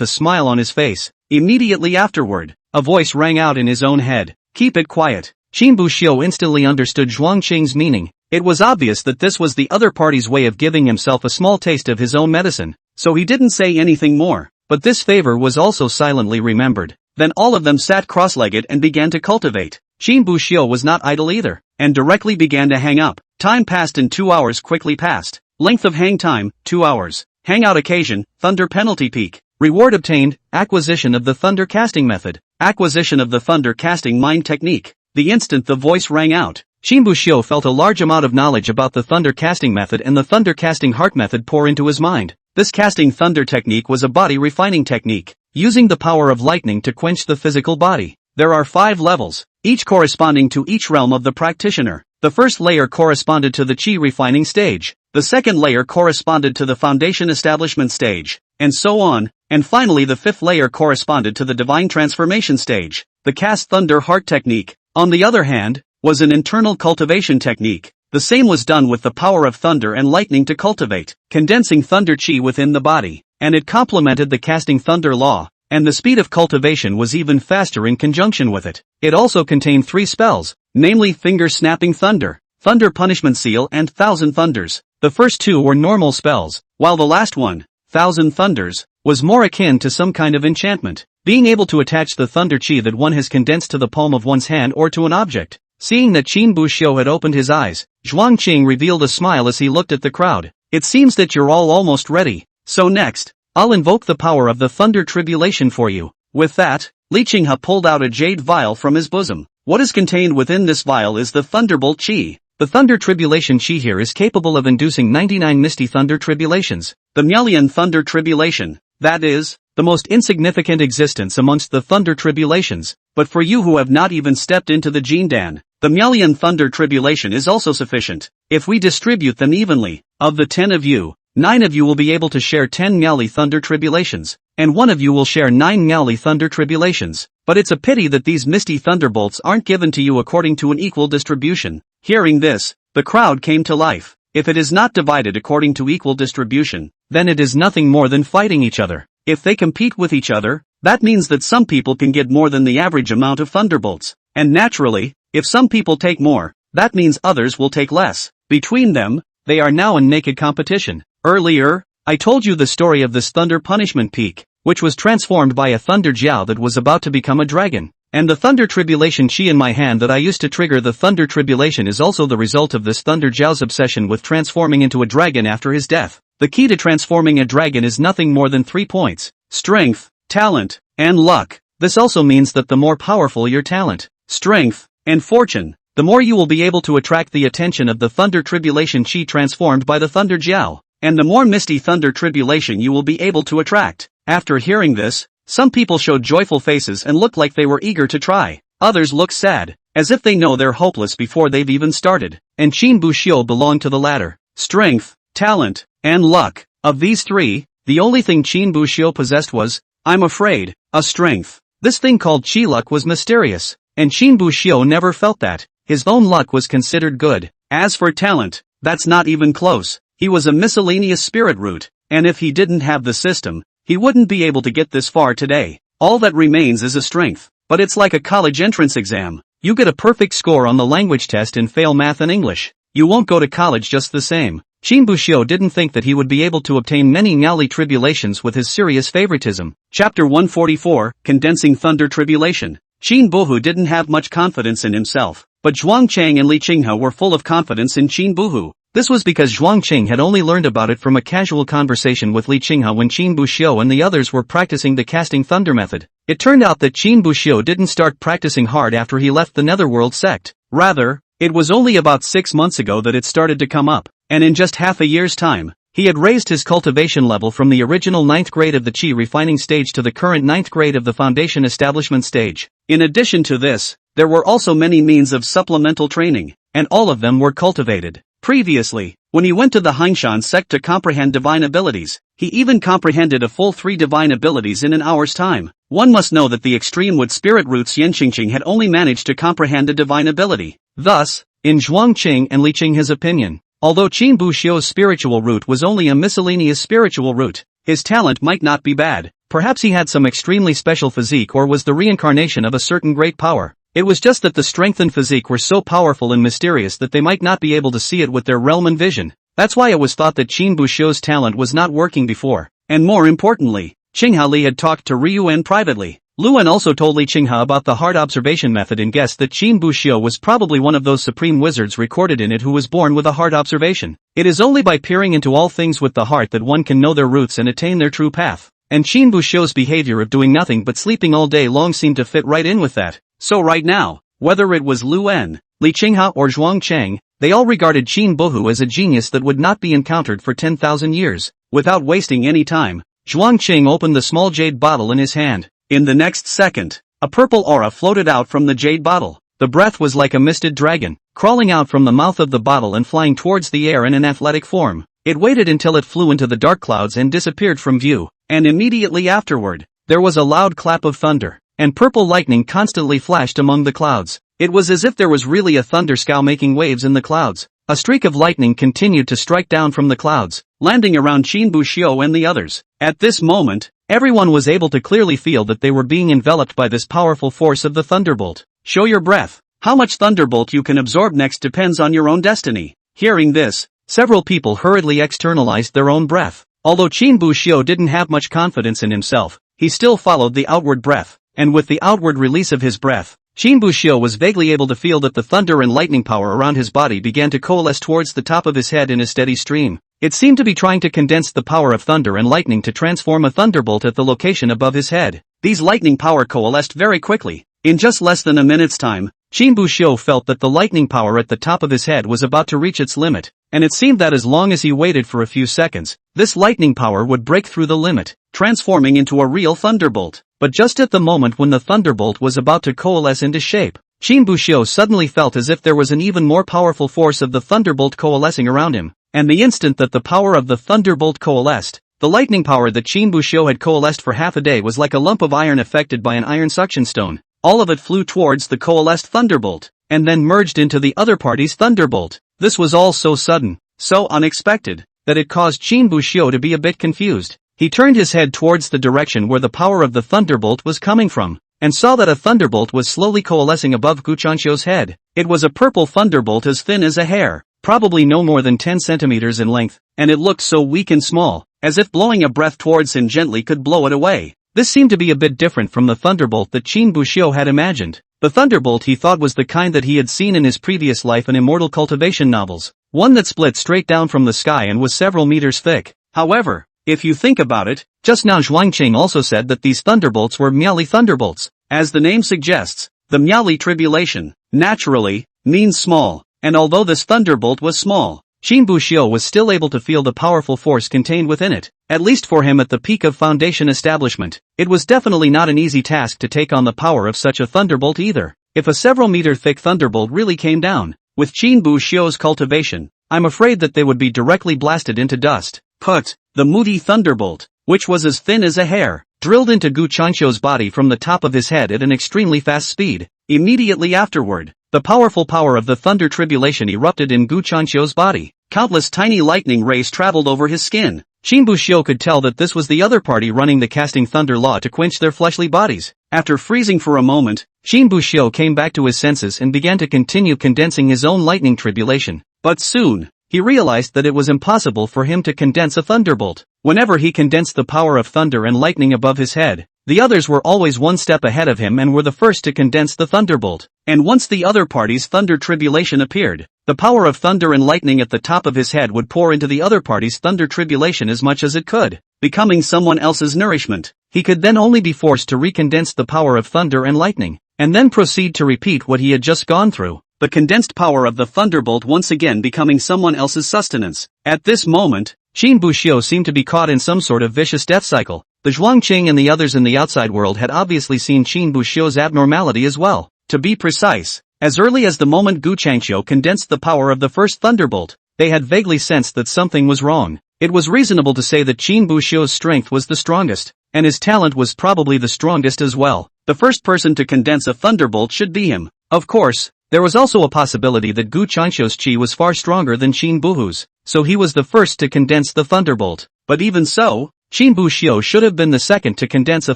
a smile on his face. Immediately afterward, a voice rang out in his own head. Keep it quiet. Qin Buxiu instantly understood Zhuangqing's meaning. It was obvious that this was the other party's way of giving himself a small taste of his own medicine, so he didn't say anything more. But this favor was also silently remembered. Then all of them sat cross-legged and began to cultivate. Qin Buxiu was not idle either, and directly began to hang up. Time passed and 2 hours quickly passed. Length of hang time, 2 hours. Hangout occasion, Thunder Penalty Peak. Reward obtained, acquisition of the Thunder Casting Method. Acquisition of the Thunder Casting Mind Technique. The instant the voice rang out, Qin Buxiu felt a large amount of knowledge about the Thunder Casting Method and the Thunder Casting Heart Method pour into his mind. This casting thunder technique was a body refining technique, using the power of lightning to quench the physical body. There are 5 levels, each corresponding to each realm of the practitioner. The first layer corresponded to the Qi refining stage, the second layer corresponded to the foundation establishment stage, and so on, and finally the 5th layer corresponded to the divine transformation stage. The cast thunder heart technique, on the other hand, was an internal cultivation technique. The same was done with the power of thunder and lightning to cultivate, condensing thunder chi within the body, and it complemented the casting thunder law, and the speed of cultivation was even faster in conjunction with it. It also contained 3 spells, namely Finger Snapping Thunder, Thunder Punishment Seal and Thousand Thunders. The first 2 were normal spells, while the last one, Thousand Thunders, was more akin to some kind of enchantment, being able to attach the thunder chi that one has condensed to the palm of one's hand or to an object. Seeing that Qin Buxiu had opened his eyes, Zhuangqing revealed a smile as he looked at the crowd. It seems that you're all almost ready. So next, I'll invoke the power of the Thunder Tribulation for you. With that, Li Qinghe pulled out a jade vial from his bosom. What is contained within this vial is the Thunderbolt Qi. The thunder tribulation chi here is capable of inducing 99 misty thunder tribulations. The Melian thunder tribulation, that is, the most insignificant existence amongst the thunder tribulations, but for you who have not even stepped into the Jindan, the Melian thunder tribulation is also sufficient. If we distribute them evenly, of the 10 of you, 9 of you will be able to share 10 Miali thunder tribulations, and 1 of you will share 9 Miali thunder tribulations. But it's a pity that these misty thunderbolts aren't given to you according to an equal distribution. Hearing this, the crowd came to life. If it is not divided according to equal distribution, then it is nothing more than fighting each other. If they compete with each other, that means that some people can get more than the average amount of thunderbolts. And naturally, if some people take more, that means others will take less. Between them, they are now in naked competition. Earlier, I told you the story of this thunder punishment peak, which was transformed by a thunder jiao that was about to become a dragon. And the thunder tribulation chi in my hand that I used to trigger the thunder tribulation is also the result of this thunder jiao's obsession with transforming into a dragon after his death. The key to transforming a dragon is nothing more than 3 points: strength, talent, and luck. This also means that the more powerful your talent, strength, and fortune, the more you will be able to attract the attention of the thunder tribulation chi transformed by the thunder jiao, and the more misty thunder tribulation you will be able to attract. After hearing this, some people showed joyful faces and looked like they were eager to try. Others looked sad, as if they know they're hopeless before they've even started. And Qin Buxiu belonged to the latter. Strength, talent, and luck. Of these 3, the only thing Qin Buxiu possessed was, I'm afraid, a strength. This thing called qi luck was mysterious, and Qin Buxiu never felt that. His own luck was considered good. As for talent, that's not even close. He was a miscellaneous spirit root, and if he didn't have the system, he wouldn't be able to get this far today. All that remains is a strength, but it's like a college entrance exam. You get a perfect score on the language test and fail math and English. You won't go to college just the same. Qin Buxiu didn't think that he would be able to obtain many Miali tribulations with his serious favoritism. Chapter 144, Condensing Thunder Tribulation. Qin Buhu didn't have much confidence in himself, but Zhuang Chang and Li Qinghe were full of confidence in Qin Buhu. This was because Zhuang Qing had only learned about it from a casual conversation with Li Qinghe when Qin Buxiu and the others were practicing the casting thunder method. It turned out that Qin Buxiu didn't start practicing hard after he left the Netherworld sect. Rather, it was only about 6 months ago that it started to come up, and in just half a year's time, he had raised his cultivation level from the original 9th grade of the Qi refining stage to the current 9th grade of the foundation establishment stage. In addition to this, there were also many means of supplemental training, and all of them were cultivated. Previously, when he went to the Hangshan sect to comprehend divine abilities, he even comprehended a full 3 divine abilities in an hour's time. One must know that the extreme wood spirit roots Yanqingqing had only managed to comprehend a divine ability. Thus, in Zhuang Qing and Li Qinghe's opinion, although Qin Buxiu's spiritual root was only a miscellaneous spiritual root, his talent might not be bad. Perhaps he had some extremely special physique or was the reincarnation of a certain great power. It was just that the strength and physique were so powerful and mysterious that they might not be able to see it with their realm and vision. That's why it was thought that Qin Buxiu's talent was not working before. And more importantly, Qinghe Li had talked to Ryuan privately. Luan also told Li Qinghe about the heart observation method and guessed that Qin Buxiu was probably one of those supreme wizards recorded in it who was born with a heart observation. It is only by peering into all things with the heart that one can know their roots and attain their true path. And Qin Buxiu's behavior of doing nothing but sleeping all day long seemed to fit right in with that. So right now, whether it was Luan, Li Qinghe or Zhuang Chang, they all regarded Qin Buhu as a genius that would not be encountered for 10,000 years. Without wasting any time, Zhuang Qing opened the small jade bottle in his hand. In the next second, a purple aura floated out from the jade bottle. The breath was like a misted dragon, crawling out from the mouth of the bottle and flying towards the air in an athletic form. It waited until it flew into the dark clouds and disappeared from view, and immediately afterward, there was a loud clap of thunder, and purple lightning constantly flashed among the clouds. It was as if there was really a thunder scow making waves in the clouds. A streak of lightning continued to strike down from the clouds, landing around Qin Buxiu and the others. At this moment, everyone was able to clearly feel that they were being enveloped by this powerful force of the thunderbolt. Show your breath. How much thunderbolt you can absorb next depends on your own destiny. Hearing this, several people hurriedly externalized their own breath. Although Qin Buxiu didn't have much confidence in himself, he still followed the outward breath, and with the outward release of his breath, Qin Buxiu was vaguely able to feel that the thunder and lightning power around his body began to coalesce towards the top of his head in a steady stream. It seemed to be trying to condense the power of thunder and lightning to transform a thunderbolt at the location above his head. These lightning power coalesced very quickly. In just less than a minute's time, Qin Buxiu felt that the lightning power at the top of his head was about to reach its limit, and it seemed that as long as he waited for a few seconds, this lightning power would break through the limit, transforming into a real thunderbolt. But just at the moment when the thunderbolt was about to coalesce into shape, Qin Buxiu suddenly felt as if there was an even more powerful force of the thunderbolt coalescing around him, and the instant that the power of the thunderbolt coalesced, the lightning power that Qin Buxiu had coalesced for half a day was like a lump of iron affected by an iron suction stone. All of it flew towards the coalesced thunderbolt, and then merged into the other party's thunderbolt. This was all so sudden, so unexpected, that it caused Qin Buxiu to be a bit confused. He turned his head towards the direction where the power of the thunderbolt was coming from, and saw that a thunderbolt was slowly coalescing above Gu Chanxiu's head. It was a purple thunderbolt as thin as a hair, probably no more than 10 centimeters in length, and it looked so weak and small, as if blowing a breath towards him gently could blow it away. This seemed to be a bit different from the thunderbolt that Qin Buxiu had imagined. The thunderbolt he thought was the kind that he had seen in his previous life in immortal cultivation novels, one that split straight down from the sky and was several meters thick. However, if you think about it, just now Zhuangqing also said that these thunderbolts were Miaoli thunderbolts. As the name suggests, the Miaoli tribulation, naturally, means small, and although this thunderbolt was small, Qin Buxiu was still able to feel the powerful force contained within it, at least for him at the peak of Foundation establishment. It was definitely not an easy task to take on the power of such a thunderbolt either. If a several meter thick thunderbolt really came down, with Qin Buxiu's cultivation, I'm afraid that they would be directly blasted into dust. But the moody thunderbolt, which was as thin as a hair, drilled into Gu Chanxiu's body from the top of his head at an extremely fast speed. Immediately afterward, the powerful power of the thunder tribulation erupted in Gu Chanxiu's body. Countless tiny lightning rays traveled over his skin. Qin Buxiu could tell that this was the other party running the casting thunder law to quench their fleshly bodies. After freezing for a moment, Qin Buxiu came back to his senses and began to continue condensing his own lightning tribulation. But soon, he realized that it was impossible for him to condense a thunderbolt. Whenever he condensed the power of thunder and lightning above his head, the others were always one step ahead of him and were the first to condense the thunderbolt. And once the other party's thunder tribulation appeared, the power of thunder and lightning at the top of his head would pour into the other party's thunder tribulation as much as it could, becoming someone else's nourishment. He could then only be forced to recondense the power of thunder and lightning, and then proceed to repeat what he had just gone through. The condensed power of the thunderbolt once again becoming someone else's sustenance. At this moment, Qin Buxiu seemed to be caught in some sort of vicious death cycle. The Zhuangqing and the others in the outside world had obviously seen Qin Buxiu's abnormality as well. To be precise, as early as the moment Gu Chanxiu condensed the power of the first thunderbolt, they had vaguely sensed that something was wrong. It was reasonable to say that Qin Buxiu's strength was the strongest, and his talent was probably the strongest as well. The first person to condense a thunderbolt should be him. Of course, there was also a possibility that Gu Chanxiu's qi was far stronger than Qin Buhu's, so he was the first to condense the thunderbolt. But even so, Qin Buxiu should have been the second to condense a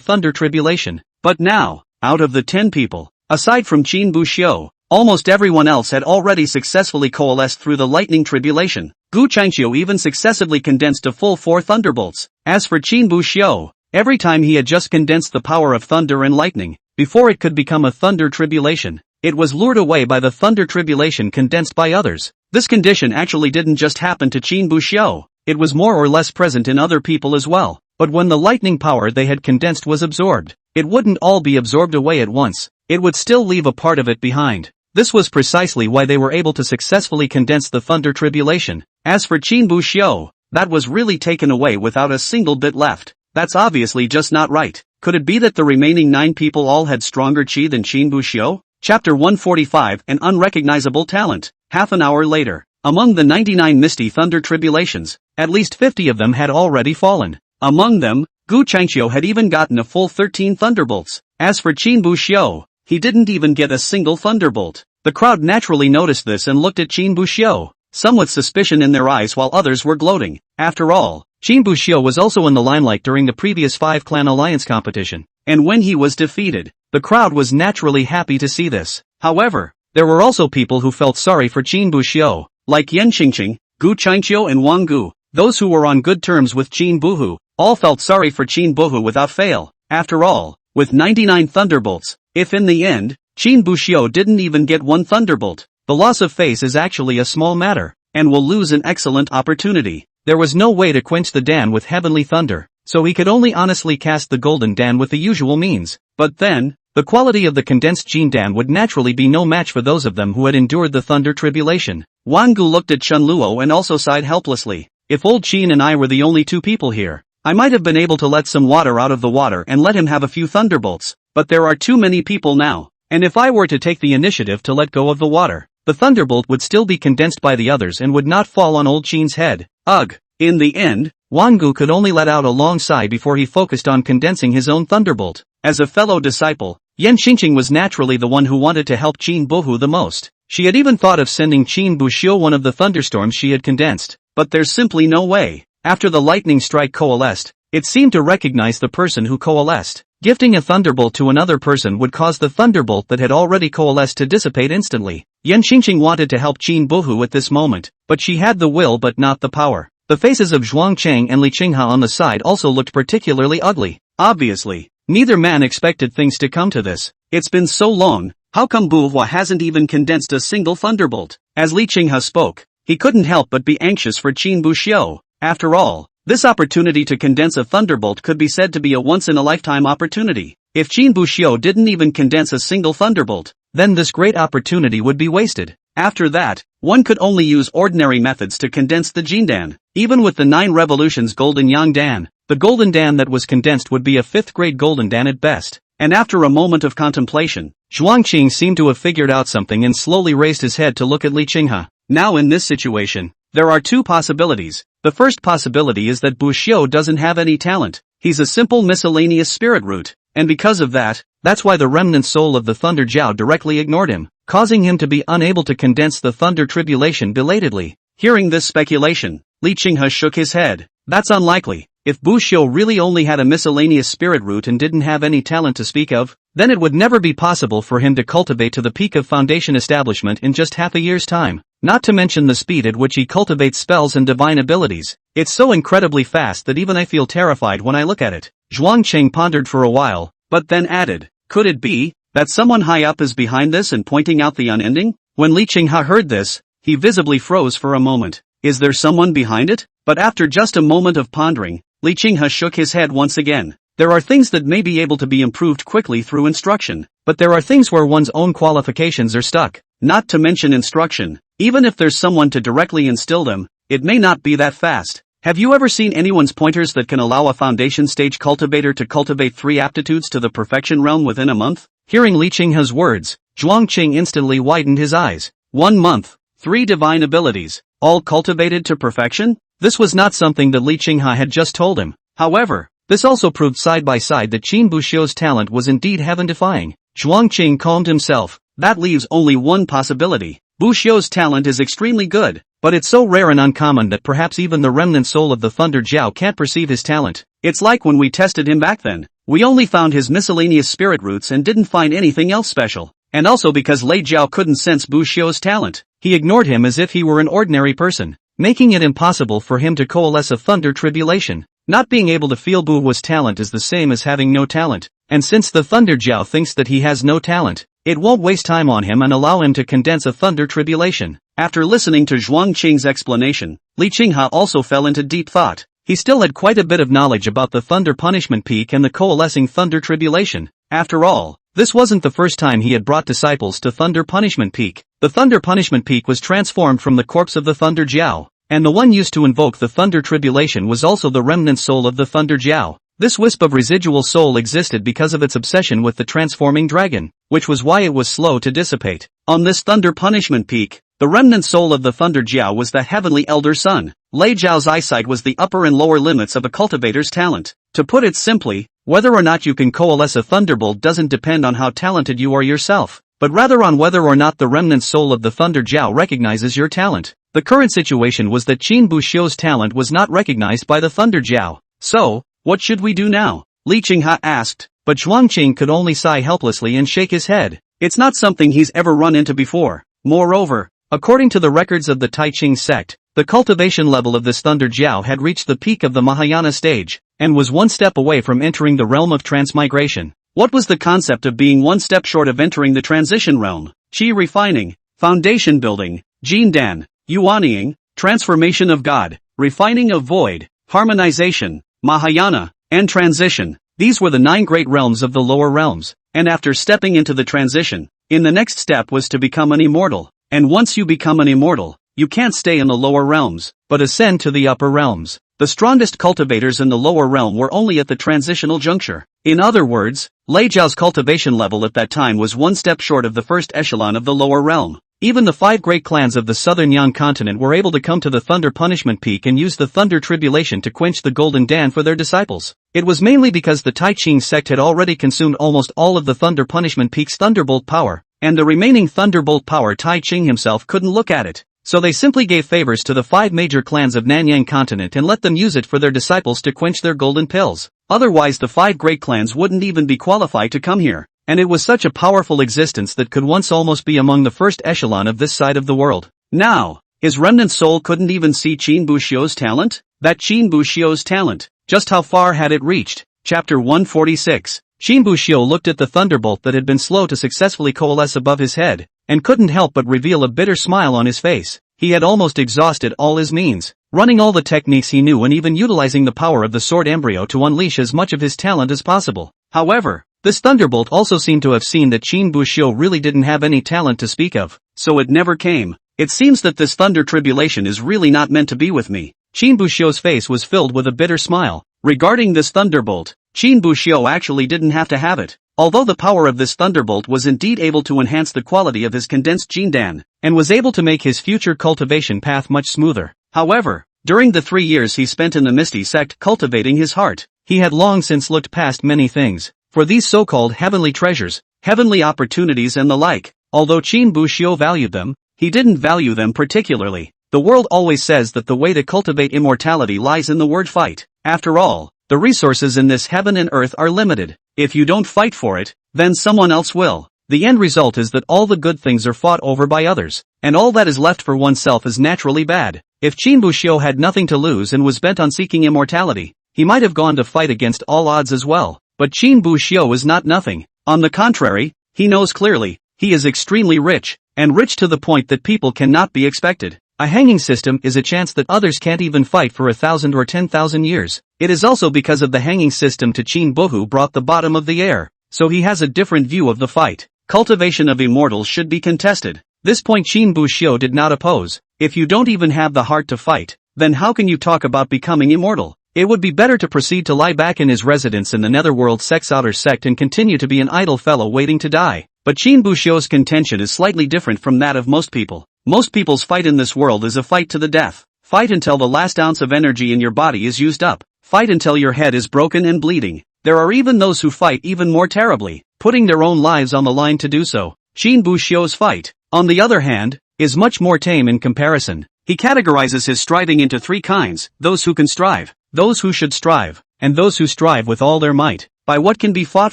thunder tribulation. But now, out of the 10 people, aside from Qin Buxiu, almost everyone else had already successfully coalesced through the lightning tribulation. Gu Chanxiu even successively condensed a full 4 thunderbolts. As for Qin Buxiu, every time he had just condensed the power of thunder and lightning, before it could become a thunder tribulation, it was lured away by the thunder tribulation condensed by others. This condition actually didn't just happen to Qin Buxiu, it was more or less present in other people as well. But when the lightning power they had condensed was absorbed, it wouldn't all be absorbed away at once, it would still leave a part of it behind. This was precisely why they were able to successfully condense the thunder tribulation. As for Qin Buxiu, that was really taken away without a single bit left. That's obviously just not right. Could it be that the remaining 9 people all had stronger qi than Qin Buxiu? Chapter 145, An Unrecognizable Talent. Half an hour later, among the 99 misty thunder tribulations, at least 50 of them had already fallen. Among them, Gu Chanxiu had even gotten a full 13 thunderbolts. As for Qin Buxiu, he didn't even get a single thunderbolt. The crowd naturally noticed this and looked at Qin Buxiu, some with suspicion in their eyes while others were gloating. After all, Qin Buxiu was also in the limelight during the previous 5-clan alliance competition, and when he was defeated, the crowd was naturally happy to see this. However, there were also people who felt sorry for Qin Buxiu, like Yan Qingqing, Gu Chanxiu and Wang Gu. Those who were on good terms with Qin Buhu, all felt sorry for Qin Buhu without fail. After all, with 99 thunderbolts, if in the end, Qin Buxiu didn't even get 1 thunderbolt, the loss of face is actually a small matter, and will lose an excellent opportunity. There was no way to quench the Dan with heavenly thunder, so he could only honestly cast the golden Dan with the usual means. But then, The quality of the condensed Jindan would naturally be no match for those of them who had endured the thunder tribulation. Wang Gu looked at Chen Luo and also sighed helplessly. If old Qin and I were the only two people here, I might have been able to let some water out of the water and let him have a few thunderbolts, but there are too many people now, and if I were to take the initiative to let go of the water, the thunderbolt would still be condensed by the others and would not fall on old Qin's head. Ugh. In the end, Wang Gu could only let out a long sigh before he focused on condensing his own thunderbolt. As a fellow disciple, Yan Xingqing was naturally the one who wanted to help Qin Bohu the most. She had even thought of sending Qin Buxiu one of the thunderstorms she had condensed, but there's simply no way. After the lightning strike coalesced, it seemed to recognize the person who coalesced. Gifting a thunderbolt to another person would cause the thunderbolt that had already coalesced to dissipate instantly. Yan Xingqing wanted to help Qin Bohu at this moment, but she had the will but not the power. The faces of Zhuang Cheng and Li Qinghe on the side also looked particularly ugly. Obviously, neither man expected things to come to this. It's been so long, how come Bohua hasn't even condensed a single thunderbolt? As Li Qinghe spoke, he couldn't help but be anxious for Qin Buxiu. After all, this opportunity to condense a thunderbolt could be said to be a once-in-a-lifetime opportunity. If Qin Buxiu didn't even condense a single thunderbolt, then this great opportunity would be wasted. After that, one could only use ordinary methods to condense the Jindan. Even with the 9 revolutions Golden Yang Dan, the Golden Dan that was condensed would be a 5th-grade Golden Dan at best. And after a moment of contemplation, Zhuang Qing seemed to have figured out something and slowly raised his head to look at Li Qinghe. Now in this situation, there are 2 possibilities. The first possibility is that Buxiu doesn't have any talent. He's a simple miscellaneous spirit root, and because of that, that's why the remnant soul of the Thunder Jiao directly ignored him, causing him to be unable to condense the Thunder Tribulation belatedly. Hearing this speculation, Li Qinghe shook his head. That's unlikely. If Buxiu really only had a miscellaneous spirit root and didn't have any talent to speak of, then it would never be possible for him to cultivate to the peak of foundation establishment in just half a year's time. Not to mention the speed at which he cultivates spells and divine abilities. It's so incredibly fast that even I feel terrified when I look at it. Zhuang Cheng pondered for a while, but then added, could it be that someone high up is behind this and pointing out the unending? When Li Qinghe heard this, he visibly froze for a moment. Is there someone behind it? But after just a moment of pondering, Li Qinghe shook his head once again. There are things that may be able to be improved quickly through instruction, but there are things where one's own qualifications are stuck. Not to mention instruction. Even if there's someone to directly instill them, it may not be that fast. Have you ever seen anyone's pointers that can allow a foundation stage cultivator to cultivate 3 aptitudes to the perfection realm within a month? Hearing Li Qinghe's words, Zhuang Qing instantly widened his eyes. 1 month, 3 divine abilities, all cultivated to perfection? This was not something that Li Qinghe had just told him. However, this also proved side by side that Qin Buxiu's talent was indeed heaven-defying. Zhuang Qing calmed himself. That leaves only one possibility. Buxiu's talent is extremely good, but it's so rare and uncommon that perhaps even the remnant soul of the Thunder Jiao can't perceive his talent. It's like when we tested him back then. We only found his miscellaneous spirit roots and didn't find anything else special. And also because Lei Jiao couldn't sense Buxiu's talent, he ignored him as if he were an ordinary person, making it impossible for him to coalesce a thunder tribulation. Not being able to feel Buhua's talent is the same as having no talent, and since the Thunder Jiao thinks that he has no talent, it won't waste time on him and allow him to condense a thunder tribulation. After listening to Zhuang Qing's explanation, Li Qinghe also fell into deep thought. He still had quite a bit of knowledge about the Thunder Punishment Peak and the coalescing Thunder Tribulation. After all, this wasn't the first time he had brought disciples to Thunder Punishment Peak. The Thunder Punishment Peak was transformed from the corpse of the Thunder Jiao, and the one used to invoke the Thunder Tribulation was also the remnant soul of the Thunder Jiao. This wisp of residual soul existed because of its obsession with the transforming dragon, which was why it was slow to dissipate. On this Thunder Punishment Peak, the remnant soul of the Thunder Jiao was the heavenly elder sun. Lei Jiao's eyesight was the upper and lower limits of a cultivator's talent. To put it simply, whether or not you can coalesce a thunderbolt doesn't depend on how talented you are yourself, but rather on whether or not the remnant soul of the Thunder Jiao recognizes your talent. The current situation was that Qin Buxiu's talent was not recognized by the Thunder Jiao. So, what should we do now? Li Qinghe asked, but Zhuang Qing could only sigh helplessly and shake his head. It's not something he's ever run into before. Moreover, according to the records of the Tai Ching sect, the cultivation level of this Thunder Jiao had reached the peak of the Mahayana stage, and was one step away from entering the realm of transmigration. What was the concept of being one step short of entering the transition realm? Qi refining, foundation building, Jindan, Yuanying, transformation of God, refining of void, harmonization, Mahayana, and transition. These were the 9 great realms of the lower realms. and after stepping into the transition, in the next step was to become an immortal. And once you become an immortal, you can't stay in the lower realms, but ascend to the upper realms. The strongest cultivators in the lower realm were only at the transitional juncture. In other words, Lei Zhao's cultivation level at that time was one step short of the first echelon of the lower realm. Even the 5 great clans of the southern Yang continent were able to come to the Thunder Punishment Peak and use the Thunder Tribulation to quench the Golden Dan for their disciples. It was mainly because the Tai Ching sect had already consumed almost all of the Thunder Punishment Peak's Thunderbolt power, and the remaining Thunderbolt power Tai Ching himself couldn't look at it. So they simply gave favors to the 5 major clans of Nanyang continent and let them use it for their disciples to quench their golden pills. Otherwise the 5 great clans wouldn't even be qualified to come here. And it was such a powerful existence that could once almost be among the first echelon of this side of the world. Now, his remnant soul couldn't even see Qin Buxiu's talent? That Qin Buxiu's talent, just how far had it reached? Chapter 146. Qin Buxiu looked at the thunderbolt that had been slow to successfully coalesce above his head, and couldn't help but reveal a bitter smile on his face. He had almost exhausted all his means, running all the techniques he knew and even utilizing the power of the sword embryo to unleash as much of his talent as possible. However, this thunderbolt also seemed to have seen that Qin Buxiu really didn't have any talent to speak of, so it never came. It seems that this thunder tribulation is really not meant to be with me. Qin Buxiu's face was filled with a bitter smile. Regarding this thunderbolt, Qin Buxiu actually didn't have to have it. Although the power of this thunderbolt was indeed able to enhance the quality of his condensed Jindan, and was able to make his future cultivation path much smoother. However, during the 3 years he spent in the Misty sect cultivating his heart, he had long since looked past many things. For these so-called heavenly treasures, heavenly opportunities and the like, although Qin Buxiu valued them, he didn't value them particularly. The world always says that the way to cultivate immortality lies in the word fight. After all, the resources in this heaven and earth are limited. If you don't fight for it, then someone else will. The end result is that all the good things are fought over by others, and all that is left for oneself is naturally bad. If Qin Buxiu had nothing to lose and was bent on seeking immortality, he might have gone to fight against all odds as well. But Qin Buxiu is not nothing. On the contrary, he knows clearly, he is extremely rich, and rich to the point that people cannot be expected. A hanging system is a chance that others can't even fight for 1,000 or 10,000 years. It is also because of the hanging system to Qin Buhu brought the bottom of the air, so he has a different view of the fight. Cultivation of immortals should be contested. This point Qin Buxiu did not oppose. If you don't even have the heart to fight, then how can you talk about becoming immortal? It would be better to proceed to lie back in his residence in the netherworld sect's outer sect and continue to be an idle fellow waiting to die. But Qin Buxiu's contention is slightly different from that of most people. Most people's fight in this world is a fight to the death. Fight until the last ounce of energy in your body is used up. Fight until your head is broken and bleeding. There are even those who fight even more terribly, putting their own lives on the line to do so. Qin Buxiu's fight, on the other hand, is much more tame in comparison. He categorizes his striving into 3 kinds: those who can strive, those who should strive, and those who strive with all their might. By what can be fought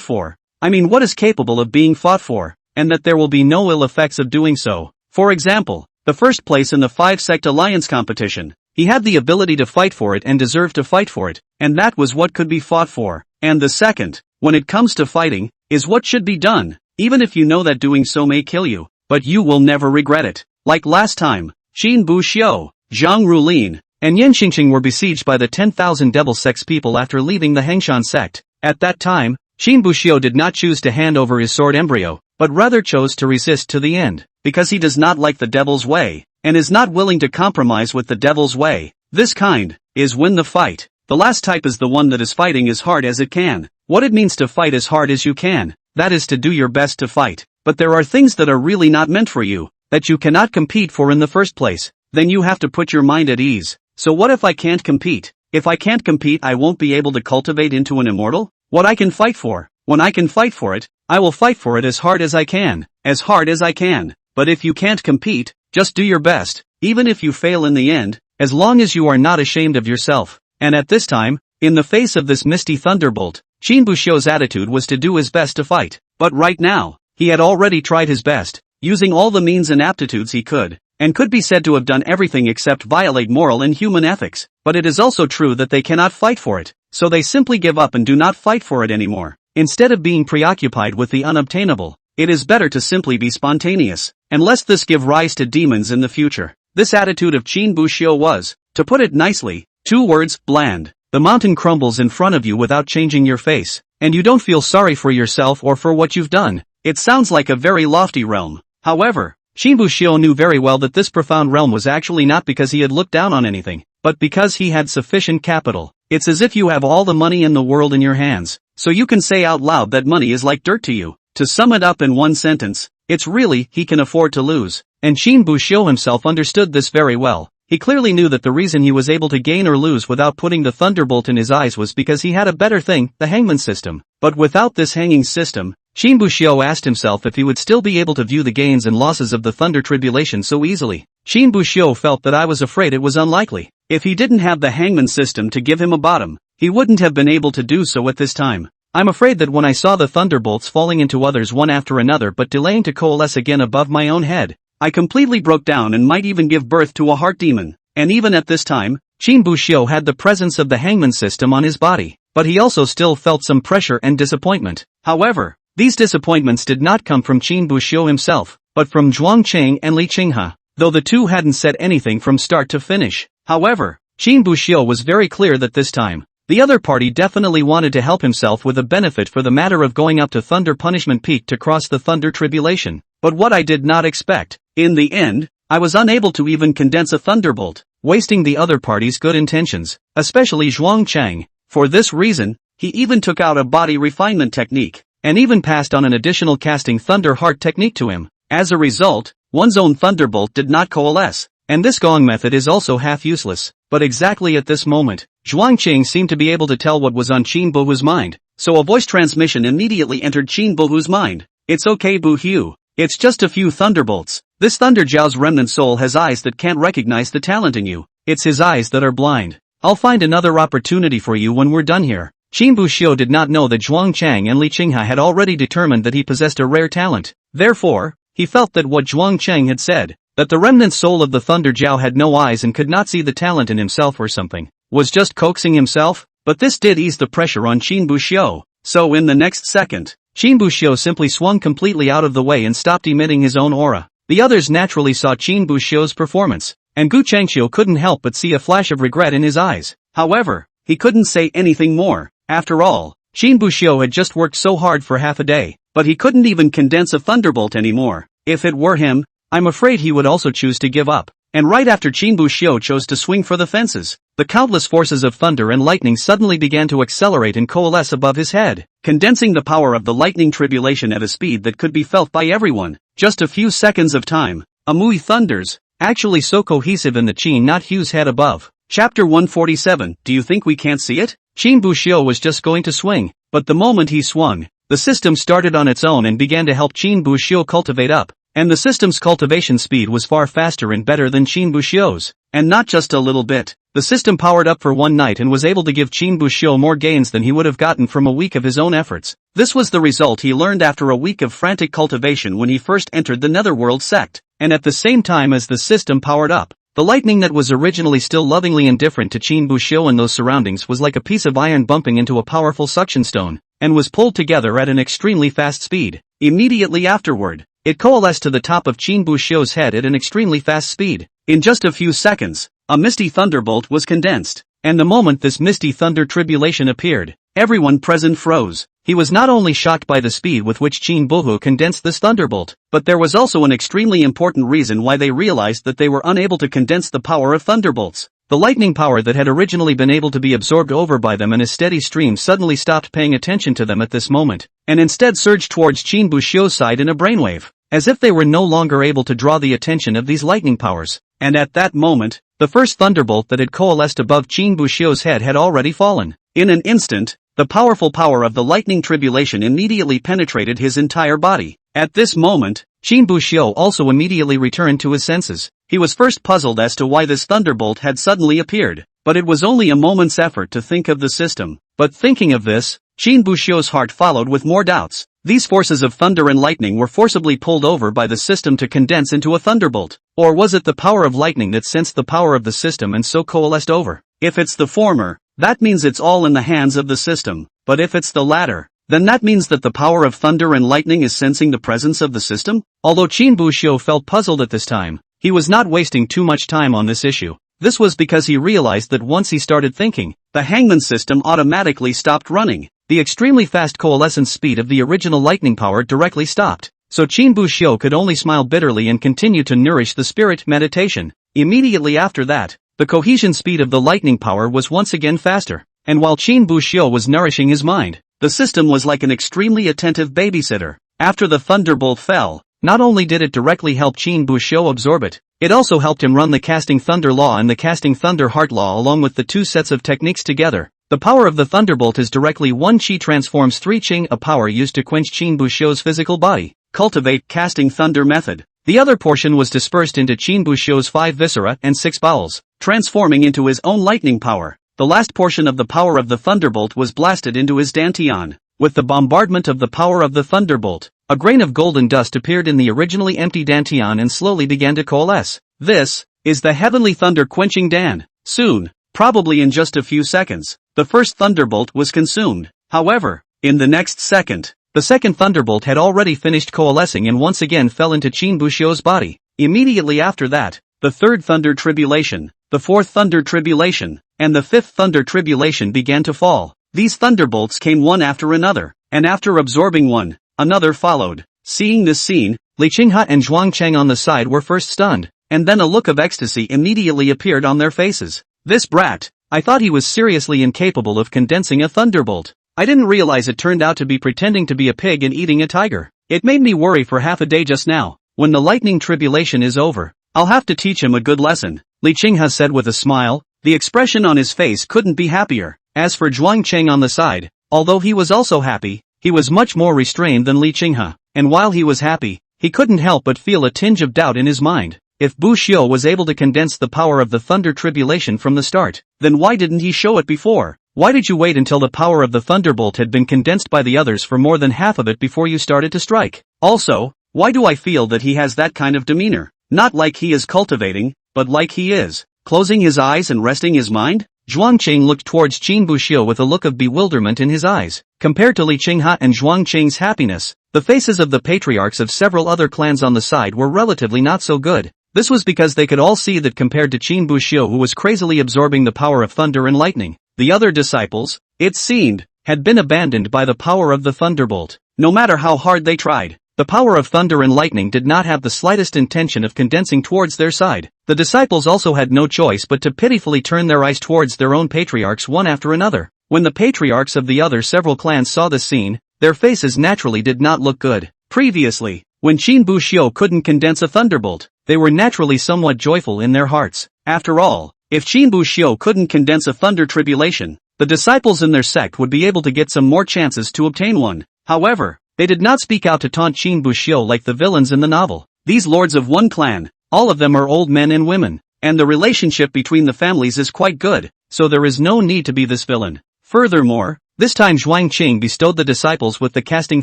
for? I mean what is capable of being fought for, and that there will be no ill effects of doing so. For example, the first place in the 5-sect alliance competition. He had the ability to fight for it and deserved to fight for it, and that was what could be fought for. And the second, when it comes to fighting, is what should be done, even if you know that doing so may kill you, but you will never regret it. Like last time, Qin Buxiu, Zhang Rulin, and Yan Xingxing were besieged by the 10,000 Devil Sects people after leaving the Hengshan sect. At that time, Qin Buxiu did not choose to hand over his sword embryo, but rather chose to resist to the end, because he does not like the devil's way, and is not willing to compromise with the devil's way. This kind is win the fight. The last type is the one that is fighting as hard as it can. What it means to fight as hard as you can, that is to do your best to fight. But there are things that are really not meant for you, that you cannot compete for in the first place. Then you have to put your mind at ease. So what if I can't compete? If I can't compete, I won't be able to cultivate into an immortal? What I can fight for, when I can fight for it, I will fight for it as hard as I can, as hard as I can. But if you can't compete, just do your best, even if you fail in the end, as long as you are not ashamed of yourself. And at this time, in the face of this misty thunderbolt, Qin Buxiu's attitude was to do his best to fight. But right now, he had already tried his best, using all the means and aptitudes he could, and could be said to have done everything except violate moral and human ethics. But it is also true that they cannot fight for it, so they simply give up and do not fight for it anymore. Instead of being preoccupied with the unobtainable, it is better to simply be spontaneous, and lest this give rise to demons in the future. This attitude of Qin Buxiu was, to put it nicely, 2 words, bland. The mountain crumbles in front of you without changing your face. and you don't feel sorry for yourself or for what you've done. It sounds like a very lofty realm. However, Shinbushio knew very well that this profound realm was actually not because he had looked down on anything, but because he had sufficient capital. It's as if you have all the money in the world in your hands, so you can say out loud that money is like dirt to you. To sum it up in one sentence, it's really he can afford to lose. And Shinbushio himself understood this very well. He clearly knew that the reason he was able to gain or lose without putting the thunderbolt in his eyes was because he had a better thing, the hangman system. But without this hanging system, Shinbushio asked himself if he would still be able to view the gains and losses of the thunder tribulation so easily. Shinbushio felt that I was afraid it was unlikely. If he didn't have the hangman system to give him a bottom, he wouldn't have been able to do so at this time. I'm afraid that when I saw the thunderbolts falling into others one after another but delaying to coalesce again above my own head, I completely broke down and might even give birth to a heart demon. And even at this time, Shinbushio had the presence of the hangman system on his body, but he also still felt some pressure and disappointment. However, these disappointments did not come from Shinbushio himself, but from Zhuangqing and Li Qinghe, though the two hadn't said anything from start to finish. However, Shinbushio was very clear that this time, the other party definitely wanted to help himself with a benefit for the matter of going up to Thunder Punishment Peak to cross the Thunder Tribulation. But what I did not expect, in the end, I was unable to even condense a thunderbolt, wasting the other party's good intentions, especially Zhuangqing. For this reason, he even took out a body refinement technique, and even passed on an additional casting thunder heart technique to him. As a result, one's own thunderbolt did not coalesce, and this gong method is also half useless. But exactly at this moment, Zhuangqing seemed to be able to tell what was on Qinbuhu's mind, so a voice transmission immediately entered Qinbuhu's mind. It's okay, Bu-Hu. It's just a few thunderbolts. This Thunder Jiao's remnant soul has eyes that can't recognize the talent in you. It's his eyes that are blind. I'll find another opportunity for you when we're done here. Shinbushio did not know that Zhuangqing and Li Qinghe had already determined that he possessed a rare talent. Therefore, he felt that what Zhuangqing had said, that the remnant soul of the Thunder Jiao had no eyes and could not see the talent in himself or something, was just coaxing himself. But this did ease the pressure on Shinbushio. So in the next second, Shinbushio simply swung completely out of the way and stopped emitting his own aura. The others naturally saw Shinbushio's performance, and Gu Changqiu couldn't help but see a flash of regret in his eyes. However, he couldn't say anything more. After all, Shinbushio had just worked so hard for half a day, but he couldn't even condense a thunderbolt anymore. If it were him, I'm afraid he would also choose to give up. And right after Shinbushio chose to swing for the fences, the countless forces of thunder and lightning suddenly began to accelerate and coalesce above his head, condensing the power of the lightning tribulation at a speed that could be felt by everyone. Just a few seconds of time, Amui thunders, actually so cohesive in the Qin not Hu's head above. Chapter 147, do you think we can't see it? Shinbushio was just going to swing, but the moment he swung, the system started on its own and began to help Shinbushio cultivate up. And the system's cultivation speed was far faster and better than Shinbushio's. And not just a little bit. The system powered up for one night and was able to give Shinbushio more gains than he would have gotten from a week of his own efforts. This was the result he learned after a week of frantic cultivation when he first entered the Netherworld sect. And at the same time as the system powered up, the lightning that was originally still lovingly indifferent to Shinbushio and those surroundings was like a piece of iron bumping into a powerful suction stone, and was pulled together at an extremely fast speed. Immediately afterward, it coalesced to the top of Shinbushio's head at an extremely fast speed. In just a few seconds, a misty thunderbolt was condensed, and the moment this misty thunder tribulation appeared, everyone present froze. He was not only shocked by the speed with which Qinbuhu condensed this thunderbolt, but there was also an extremely important reason why they realized that they were unable to condense the power of thunderbolts. The lightning power that had originally been able to be absorbed over by them in a steady stream suddenly stopped paying attention to them at this moment, and instead surged towards Qinbushio's side in a brainwave, as if they were no longer able to draw the attention of these lightning powers. And at that moment, the first thunderbolt that had coalesced above Qinbushio's head had already fallen. In an instant, the powerful power of the lightning tribulation immediately penetrated his entire body. At this moment, Qinbushio also immediately returned to his senses. He was first puzzled as to why this thunderbolt had suddenly appeared, but it was only a moment's effort to think of the system. But thinking of this, Qinbushio's heart followed with more doubts. These forces of thunder and lightning were forcibly pulled over by the system to condense into a thunderbolt. Or was it the power of lightning that sensed the power of the system and so coalesced over? If it's the former, that means it's all in the hands of the system. But if it's the latter, then that means that the power of thunder and lightning is sensing the presence of the system? Although Qinbushio felt puzzled at this time, he was not wasting too much time on this issue. This was because he realized that once he started thinking, the hangman system automatically stopped running. the extremely fast coalescence speed of the original lightning power directly stopped. So Qin Buxiu could only smile bitterly and continue to nourish the spirit meditation. Immediately after that, the cohesion speed of the lightning power was once again faster, and while Qin Buxiu was nourishing his mind, the system was like an extremely attentive babysitter. After the thunderbolt fell, not only did it directly help Qin Buxiu absorb it, it also helped him run the casting thunder law and the casting thunder heart law along with the two sets of techniques together. The power of the thunderbolt is directly 1 qi transforms 3 qing, a power used to quench Qin Buxiu's physical body. Cultivate casting thunder method. The other portion was dispersed into Qin Buxiu's 5 viscera and 6 bowels, transforming into his own lightning power. The last portion of the power of the thunderbolt was blasted into his dantian. With the bombardment of the power of the thunderbolt, a grain of golden dust appeared in the originally empty dantian and slowly began to coalesce. This is the heavenly thunder quenching dan. Soon, probably in just a few seconds, the first thunderbolt was consumed. However, in the next second, the second thunderbolt had already finished coalescing and once again fell into Qin Buxiu's body. Immediately after that, the third thunder tribulation, the fourth thunder tribulation, and the fifth thunder tribulation began to fall. These thunderbolts came one after another, and after absorbing one, another followed. Seeing this scene, Li Qinghe and Zhuang Cheng on the side were first stunned, and then a look of ecstasy immediately appeared on their faces. This brat, I thought he was seriously incapable of condensing a thunderbolt. I didn't realize it turned out to be pretending to be a pig and eating a tiger. It made me worry for half a day just now. When the lightning tribulation is over, I'll have to teach him a good lesson, Li Qinghe said with a smile. The expression on his face couldn't be happier. As for Zhuang Cheng on the side, although he was also happy, he was much more restrained than Li Qinghe, and while he was happy, he couldn't help but feel a tinge of doubt in his mind. If Buxiu was able to condense the power of the thunder tribulation from the start, then why didn't he show it before? Why did you wait until the power of the thunderbolt had been condensed by the others for more than half of it before you started to strike? Also, why do I feel that he has that kind of demeanor? Not like he is cultivating, but like he is closing his eyes and resting his mind? Zhuang Cheng looked towards Qin Buxiu with a look of bewilderment in his eyes. Compared to Li Qinghe and Zhuang Cheng's happiness, the faces of the patriarchs of several other clans on the side were relatively not so good. This was because they could all see that compared to Qin Buxiu, who was crazily absorbing the power of thunder and lightning, the other disciples, it seemed, had been abandoned by the power of the thunderbolt. No matter how hard they tried, the power of thunder and lightning did not have the slightest intention of condensing towards their side. The disciples also had no choice but to pitifully turn their eyes towards their own patriarchs one after another. When the patriarchs of the other several clans saw this scene, their faces naturally did not look good. Previously, when Qin Buxiu couldn't condense a thunderbolt, they were naturally somewhat joyful in their hearts. After all, if Qin Buxiu couldn't condense a thunder tribulation, the disciples in their sect would be able to get some more chances to obtain one. However, they did not speak out to taunt Qin Buxiu like the villains in the novel. These lords of one clan, all of them are old men and women, and the relationship between the families is quite good, so there is no need to be this villain. Furthermore, this time Zhuang Qing bestowed the disciples with the casting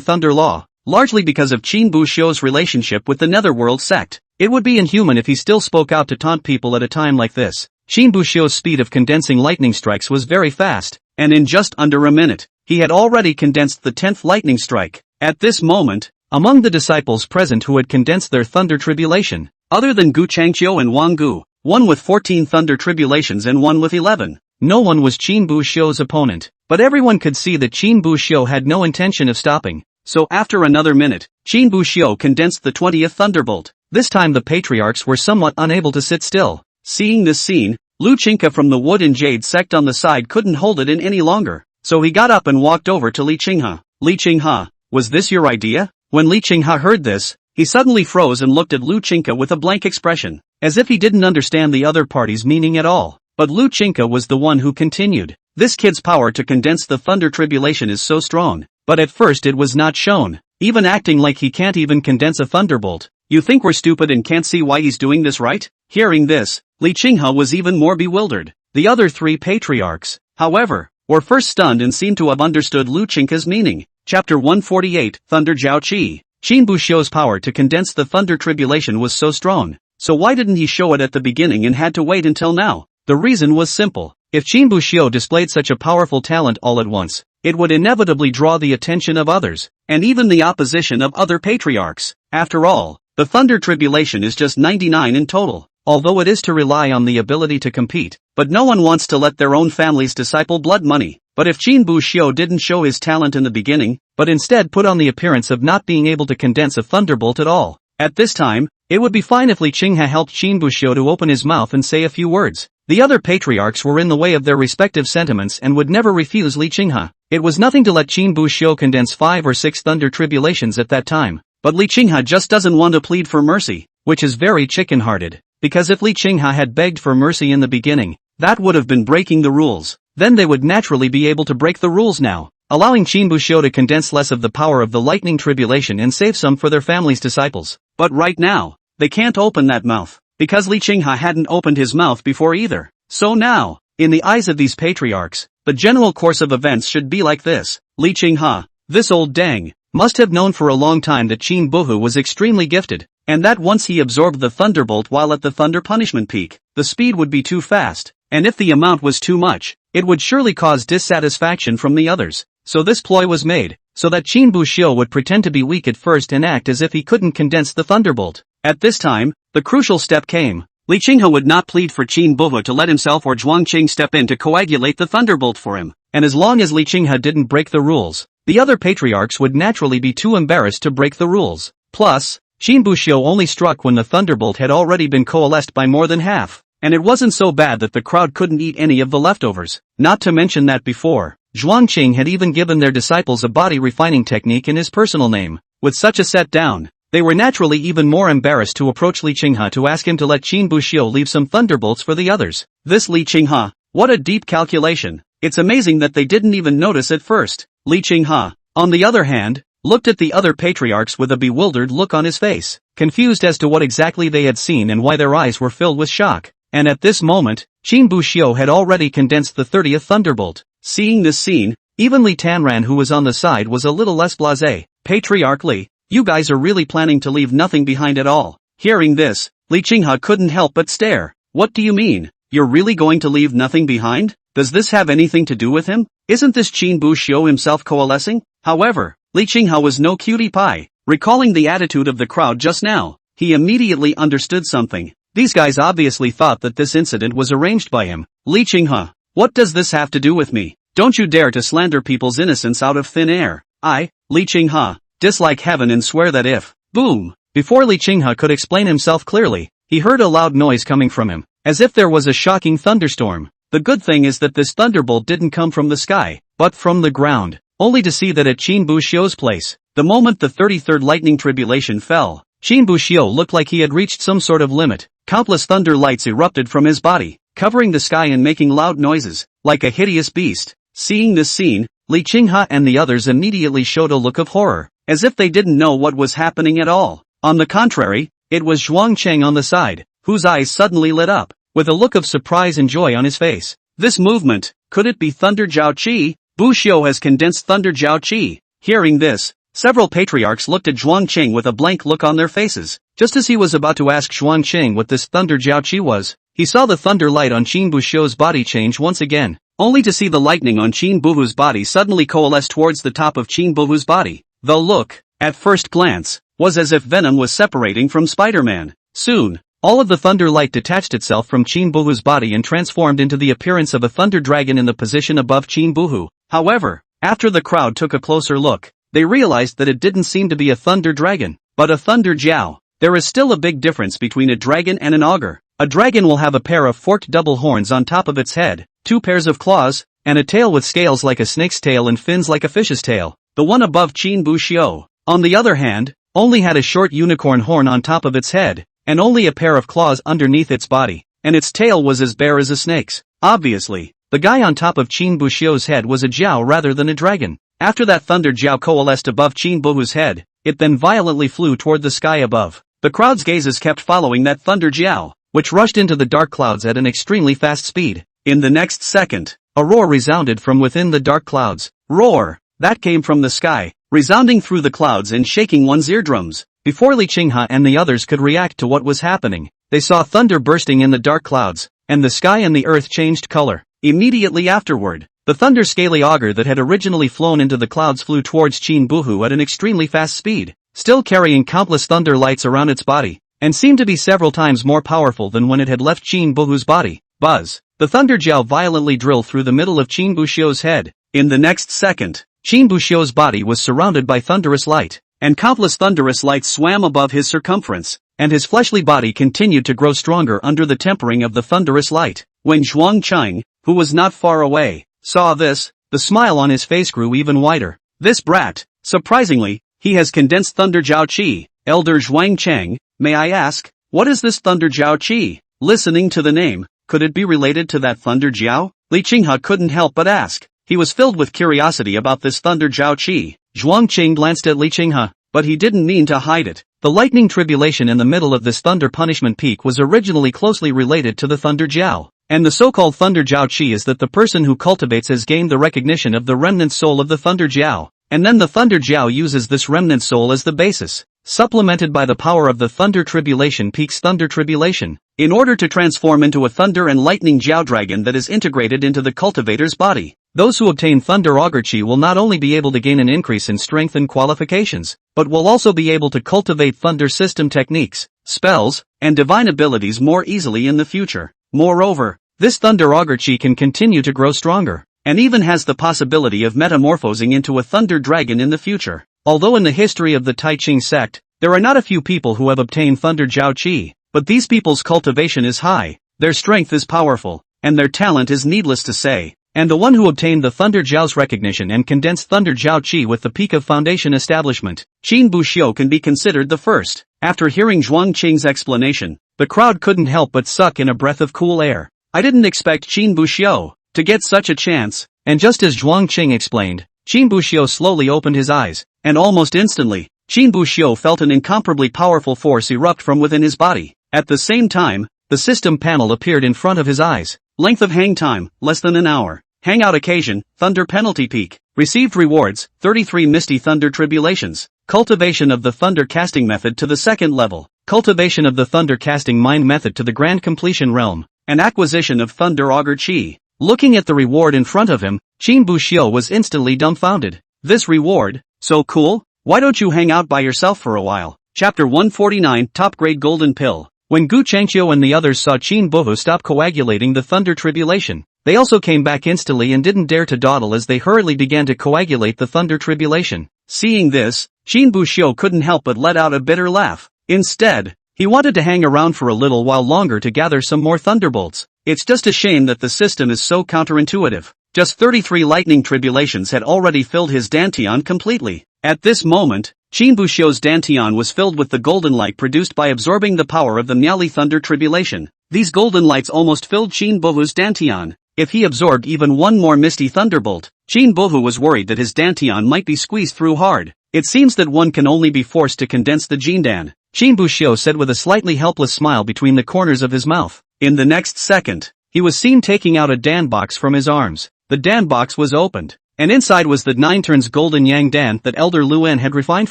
thunder law, largely because of Qin Buxiu's relationship with the Netherworld sect. It would be inhuman if he still spoke out to taunt people at a time like this. Qin Buxiu's speed of condensing lightning strikes was very fast, and in just under a minute, he had already condensed the 10th lightning strike. At this moment, among the disciples present who had condensed their thunder tribulation, other than Gu Changqiu and Wang Gu, one with 14 thunder tribulations and one with 11, no one was Qin Buxiu's opponent. But everyone could see that Qin Buxiu had no intention of stopping. So after another minute, Qin Buxiu condensed the 20th thunderbolt. This time the patriarchs were somewhat unable to sit still. Seeing this scene, Lu Qinghe from the Wood and Jade sect on the side couldn't hold it in any longer, so he got up and walked over to Li Qinghe. Li Qinghe, was this your idea? When Li Qinghe heard this, he suddenly froze and looked at Lu Qinghe with a blank expression, as if he didn't understand the other party's meaning at all. But Lu Qinghe was the one who continued. This kid's power to condense the thunder tribulation is so strong, but at first it was not shown, even acting like he can't even condense a thunderbolt. You think we're stupid and can't see why he's doing this, right? Hearing this, Li Qinghe was even more bewildered. The other three patriarchs, however, were first stunned and seemed to have understood Lu Qinghe's meaning. Chapter 148, Thunder Jiao Qi. Qin Buxiu's power to condense the thunder tribulation was so strong, so why didn't he show it at the beginning and had to wait until now? The reason was simple. If Qin Buxiu displayed such a powerful talent all at once, it would inevitably draw the attention of others, and even the opposition of other patriarchs. After all, the thunder tribulation is just 99 in total, although it is to rely on the ability to compete, but no one wants to let their own family's disciple blood money. But if Qin Buxiu didn't show his talent in the beginning, but instead put on the appearance of not being able to condense a thunderbolt at all, at this time, it would be fine if Li Qinghe helped Qin Buxiu to open his mouth and say a few words. The other patriarchs were in the way of their respective sentiments and would never refuse Li Qinghe. It was nothing to let Qin Buxiu condense 5 or 6 thunder tribulations at that time. But Li Qinghe just doesn't want to plead for mercy, which is very chicken-hearted. Because if Li Qinghe had begged for mercy in the beginning, that would have been breaking the rules. Then they would naturally be able to break the rules now, allowing Qin Buxiu to condense less of the power of the lightning tribulation and save some for their family's disciples. But right now, they can't open that mouth, because Li Qinghe hadn't opened his mouth before either. So now, in the eyes of these patriarchs, the general course of events should be like this. Li Qinghe, this old dang, must have known for a long time that Qin Buhu was extremely gifted, and that once he absorbed the thunderbolt while at the thunder punishment peak, the speed would be too fast, and if the amount was too much, it would surely cause dissatisfaction from the others. So this ploy was made, so that Qin Buxiu would pretend to be weak at first and act as if he couldn't condense the thunderbolt. At this time, the crucial step came. Li Qinghe would not plead for Qin Buhu to let himself or Zhuangqing step in to coagulate the thunderbolt for him, and as long as Li Qinghe didn't break the rules, the other patriarchs would naturally be too embarrassed to break the rules. Plus, Qin Buxiu only struck when the thunderbolt had already been coalesced by more than half, and it wasn't so bad that the crowd couldn't eat any of the leftovers. Not to mention that before, Zhuangqing had even given their disciples a body refining technique in his personal name. With such a set down, they were naturally even more embarrassed to approach Li Qinghe to ask him to let Qin Buxiu leave some thunderbolts for the others. This Li Qinghe, what a deep calculation. It's amazing that they didn't even notice at first. Li Qinghe, on the other hand, looked at the other patriarchs with a bewildered look on his face, confused as to what exactly they had seen and why their eyes were filled with shock. And at this moment, Qin Buxiu had already condensed the 30th thunderbolt. Seeing this scene, even Li Tanran, who was on the side, was a little less blasé. Patriarch Li, you guys are really planning to leave nothing behind at all. Hearing this, Li Qinghe couldn't help but stare. What do you mean? You're really going to leave nothing behind? Does this have anything to do with him? Isn't this Qin Buxiu himself coalescing? However, Li Qinghe was no cutie pie. Recalling the attitude of the crowd just now, he immediately understood something. These guys obviously thought that this incident was arranged by him. Li Qinghe, what does this have to do with me? Don't you dare to slander people's innocence out of thin air. I, Li Qinghe, dislike heaven and swear that if, boom, before Li Qinghe could explain himself clearly, he heard a loud noise coming from him, as if there was a shocking thunderstorm. The good thing is that this thunderbolt didn't come from the sky, but from the ground, only to see that at Qin Buxiu's place, the moment the 33rd lightning tribulation fell, Qin Buxiu looked like he had reached some sort of limit. Countless thunder lights erupted from his body, covering the sky and making loud noises, like a hideous beast. Seeing this scene, Li Qinghe and the others immediately showed a look of horror, as if they didn't know what was happening at all. On the contrary, it was Zhuangqing on the side, whose eyes suddenly lit up, with a look of surprise and joy on his face. This movement, could it be Thunder Jiao Qi? Buxiu has condensed Thunder Jiao Qi. Hearing this, several patriarchs looked at Zhuangqing with a blank look on their faces. Just as he was about to ask Zhuangqing what this Thunder Jiao Qi was, he saw the thunder light on Qin Buxiu's body change once again, only to see the lightning on Qin Buhu's body suddenly coalesce towards the top of Qin Buhu's body. The look, at first glance, was as if venom was separating from Spider-Man. Soon, all of the thunder light detached itself from Qin Buhu's body and transformed into the appearance of a thunder dragon in the position above Qin Buhu. However, after the crowd took a closer look, they realized that it didn't seem to be a thunder dragon, but a thunder jiao. There is still a big difference between a dragon and an augur. A dragon will have a pair of forked double horns on top of its head, 2 pairs of claws, and a tail with scales like a snake's tail and fins like a fish's tail. The one above Qin Buxiu, on the other hand, only had a short unicorn horn on top of its head, and only a pair of claws underneath its body, and its tail was as bare as a snake's. Obviously, the guy on top of Qin Buxiu's head was a jiao rather than a dragon. After that thunder jiao coalesced above Qin Buhu's head, it then violently flew toward the sky above. The crowd's gazes kept following that thunder jiao, which rushed into the dark clouds at an extremely fast speed. In the next second, a roar resounded from within the dark clouds. Roar, that came from the sky, resounding through the clouds and shaking one's eardrums. Before Li Qinghe and the others could react to what was happening, they saw thunder bursting in the dark clouds, and the sky and the earth changed color. Immediately afterward, the thunder-scaly augur that had originally flown into the clouds flew towards Qin Buhu at an extremely fast speed, still carrying countless thunder lights around its body, and seemed to be several times more powerful than when it had left Qin Buhu's body. Buzz! The thunder jiao violently drilled through the middle of Qin Buxiu's head. In the next second, Qin Buxiu's body was surrounded by thunderous light, and countless thunderous lights swam above his circumference, and his fleshly body continued to grow stronger under the tempering of the thunderous light. When Zhuang Qing, who was not far away, saw this, the smile on his face grew even wider. This brat, surprisingly, he has condensed Thunder Jiao Qi. Elder Zhuang Cheng, may I ask, what is this Thunder Jiao Qi? Listening to the name, could it be related to that Thunder Jiao? Li Qinghe couldn't help but ask. He was filled with curiosity about this Thunder Jiao Qi. Zhuang Qing glanced at Li Qinghe, but he didn't mean to hide it. The lightning tribulation in the middle of this thunder punishment peak was originally closely related to the Thunder Jiao. And the so-called Thunder Jiao Qi is that the person who cultivates has gained the recognition of the remnant soul of the Thunder Jiao. And then the Thunder Jiao uses this remnant soul as the basis, supplemented by the power of the Thunder Tribulation Peak's Thunder Tribulation, in order to transform into a Thunder and Lightning Jiao Dragon that is integrated into the cultivator's body. Those who obtain Thunder Augur Qi will not only be able to gain an increase in strength and qualifications, but will also be able to cultivate Thunder system techniques, spells, and divine abilities more easily in the future. Moreover, this Thunder Augur Qi can continue to grow stronger, and even has the possibility of metamorphosing into a Thunder Dragon in the future. Although in the history of the Tai Ching sect, there are not a few people who have obtained Thunder Jiao Qi, but these people's cultivation is high, their strength is powerful, and their talent is needless to say. And the one who obtained the Thunder Jiao's recognition and condensed Thunder Jiao Qi with the peak of foundation establishment, Qin Buxiu can be considered the first. After hearing Zhuang Qing's explanation, the crowd couldn't help but suck in a breath of cool air. I didn't expect Qin Buxiu to get such a chance, and just as Zhuang Qing explained, Qin Buxiu slowly opened his eyes, and almost instantly, Qin Buxiu felt an incomparably powerful force erupt from within his body. At the same time, the system panel appeared in front of his eyes. Length of hang time, less than an hour. Hangout occasion, Thunder Penalty Peak. Received rewards, 33 Misty Thunder Tribulations. Cultivation of the Thunder Casting Method to the second level. Cultivation of the Thunder Casting Mind Method to the Grand Completion Realm. And acquisition of Thunder Augur Qi. Looking at the reward in front of him, Qin Buxiu was instantly dumbfounded. This reward? So cool? Why don't you hang out by yourself for a while? Chapter 149, Top Grade Golden Pill. When Gu Changqiu and the others saw Qin Buhu stop coagulating the Thunder Tribulation, they also came back instantly and didn't dare to dawdle as they hurriedly began to coagulate the Thunder Tribulation. Seeing this, Qin Buxiu couldn't help but let out a bitter laugh. Instead, he wanted to hang around for a little while longer to gather some more thunderbolts. It's just a shame that the system is so counterintuitive. Just 33 lightning tribulations had already filled his dantian completely. At this moment, Qin Buxiu's dantian was filled with the golden light produced by absorbing the power of the Miaoli Thunder Tribulation. These golden lights almost filled Qin Buhu's dantian. If he absorbed even one more misty thunderbolt, Qin Buhu was worried that his dantian might be squeezed through hard. It seems that one can only be forced to condense the Jindan, Qin Buxiu said with a slightly helpless smile between the corners of his mouth. In the next second, he was seen taking out a Dan box from his arms. The Dan box was opened, and inside was the 9 turns golden yang Dan that Elder Luan had refined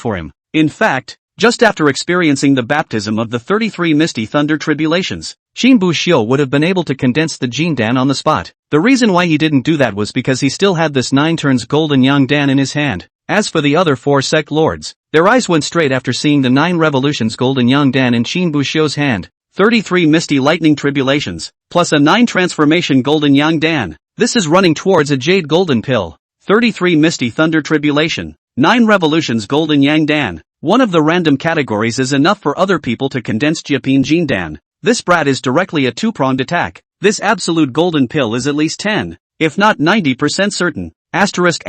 for him. In fact, just after experiencing the baptism of the 33 misty thunder tribulations, Qin Buxiu would have been able to condense the Jindan on the spot. The reason why he didn't do that was because he still had this 9 turns golden yang Dan in his hand. As for the other 4 sect lords, their eyes went straight after seeing the 9 revolutions golden yang Dan in Qin Buxiu's hand. 33 misty lightning tribulations, plus a 9 transformation golden yang Dan. This is running towards a jade golden pill. 33 misty thunder tribulation, 9 revolutions golden yang Dan. One of the random categories is enough for other people to condense Jiaping Jindan. This brat is directly a 2-pronged attack. This absolute golden pill is at least 10, if not 90% certain. Asterisk.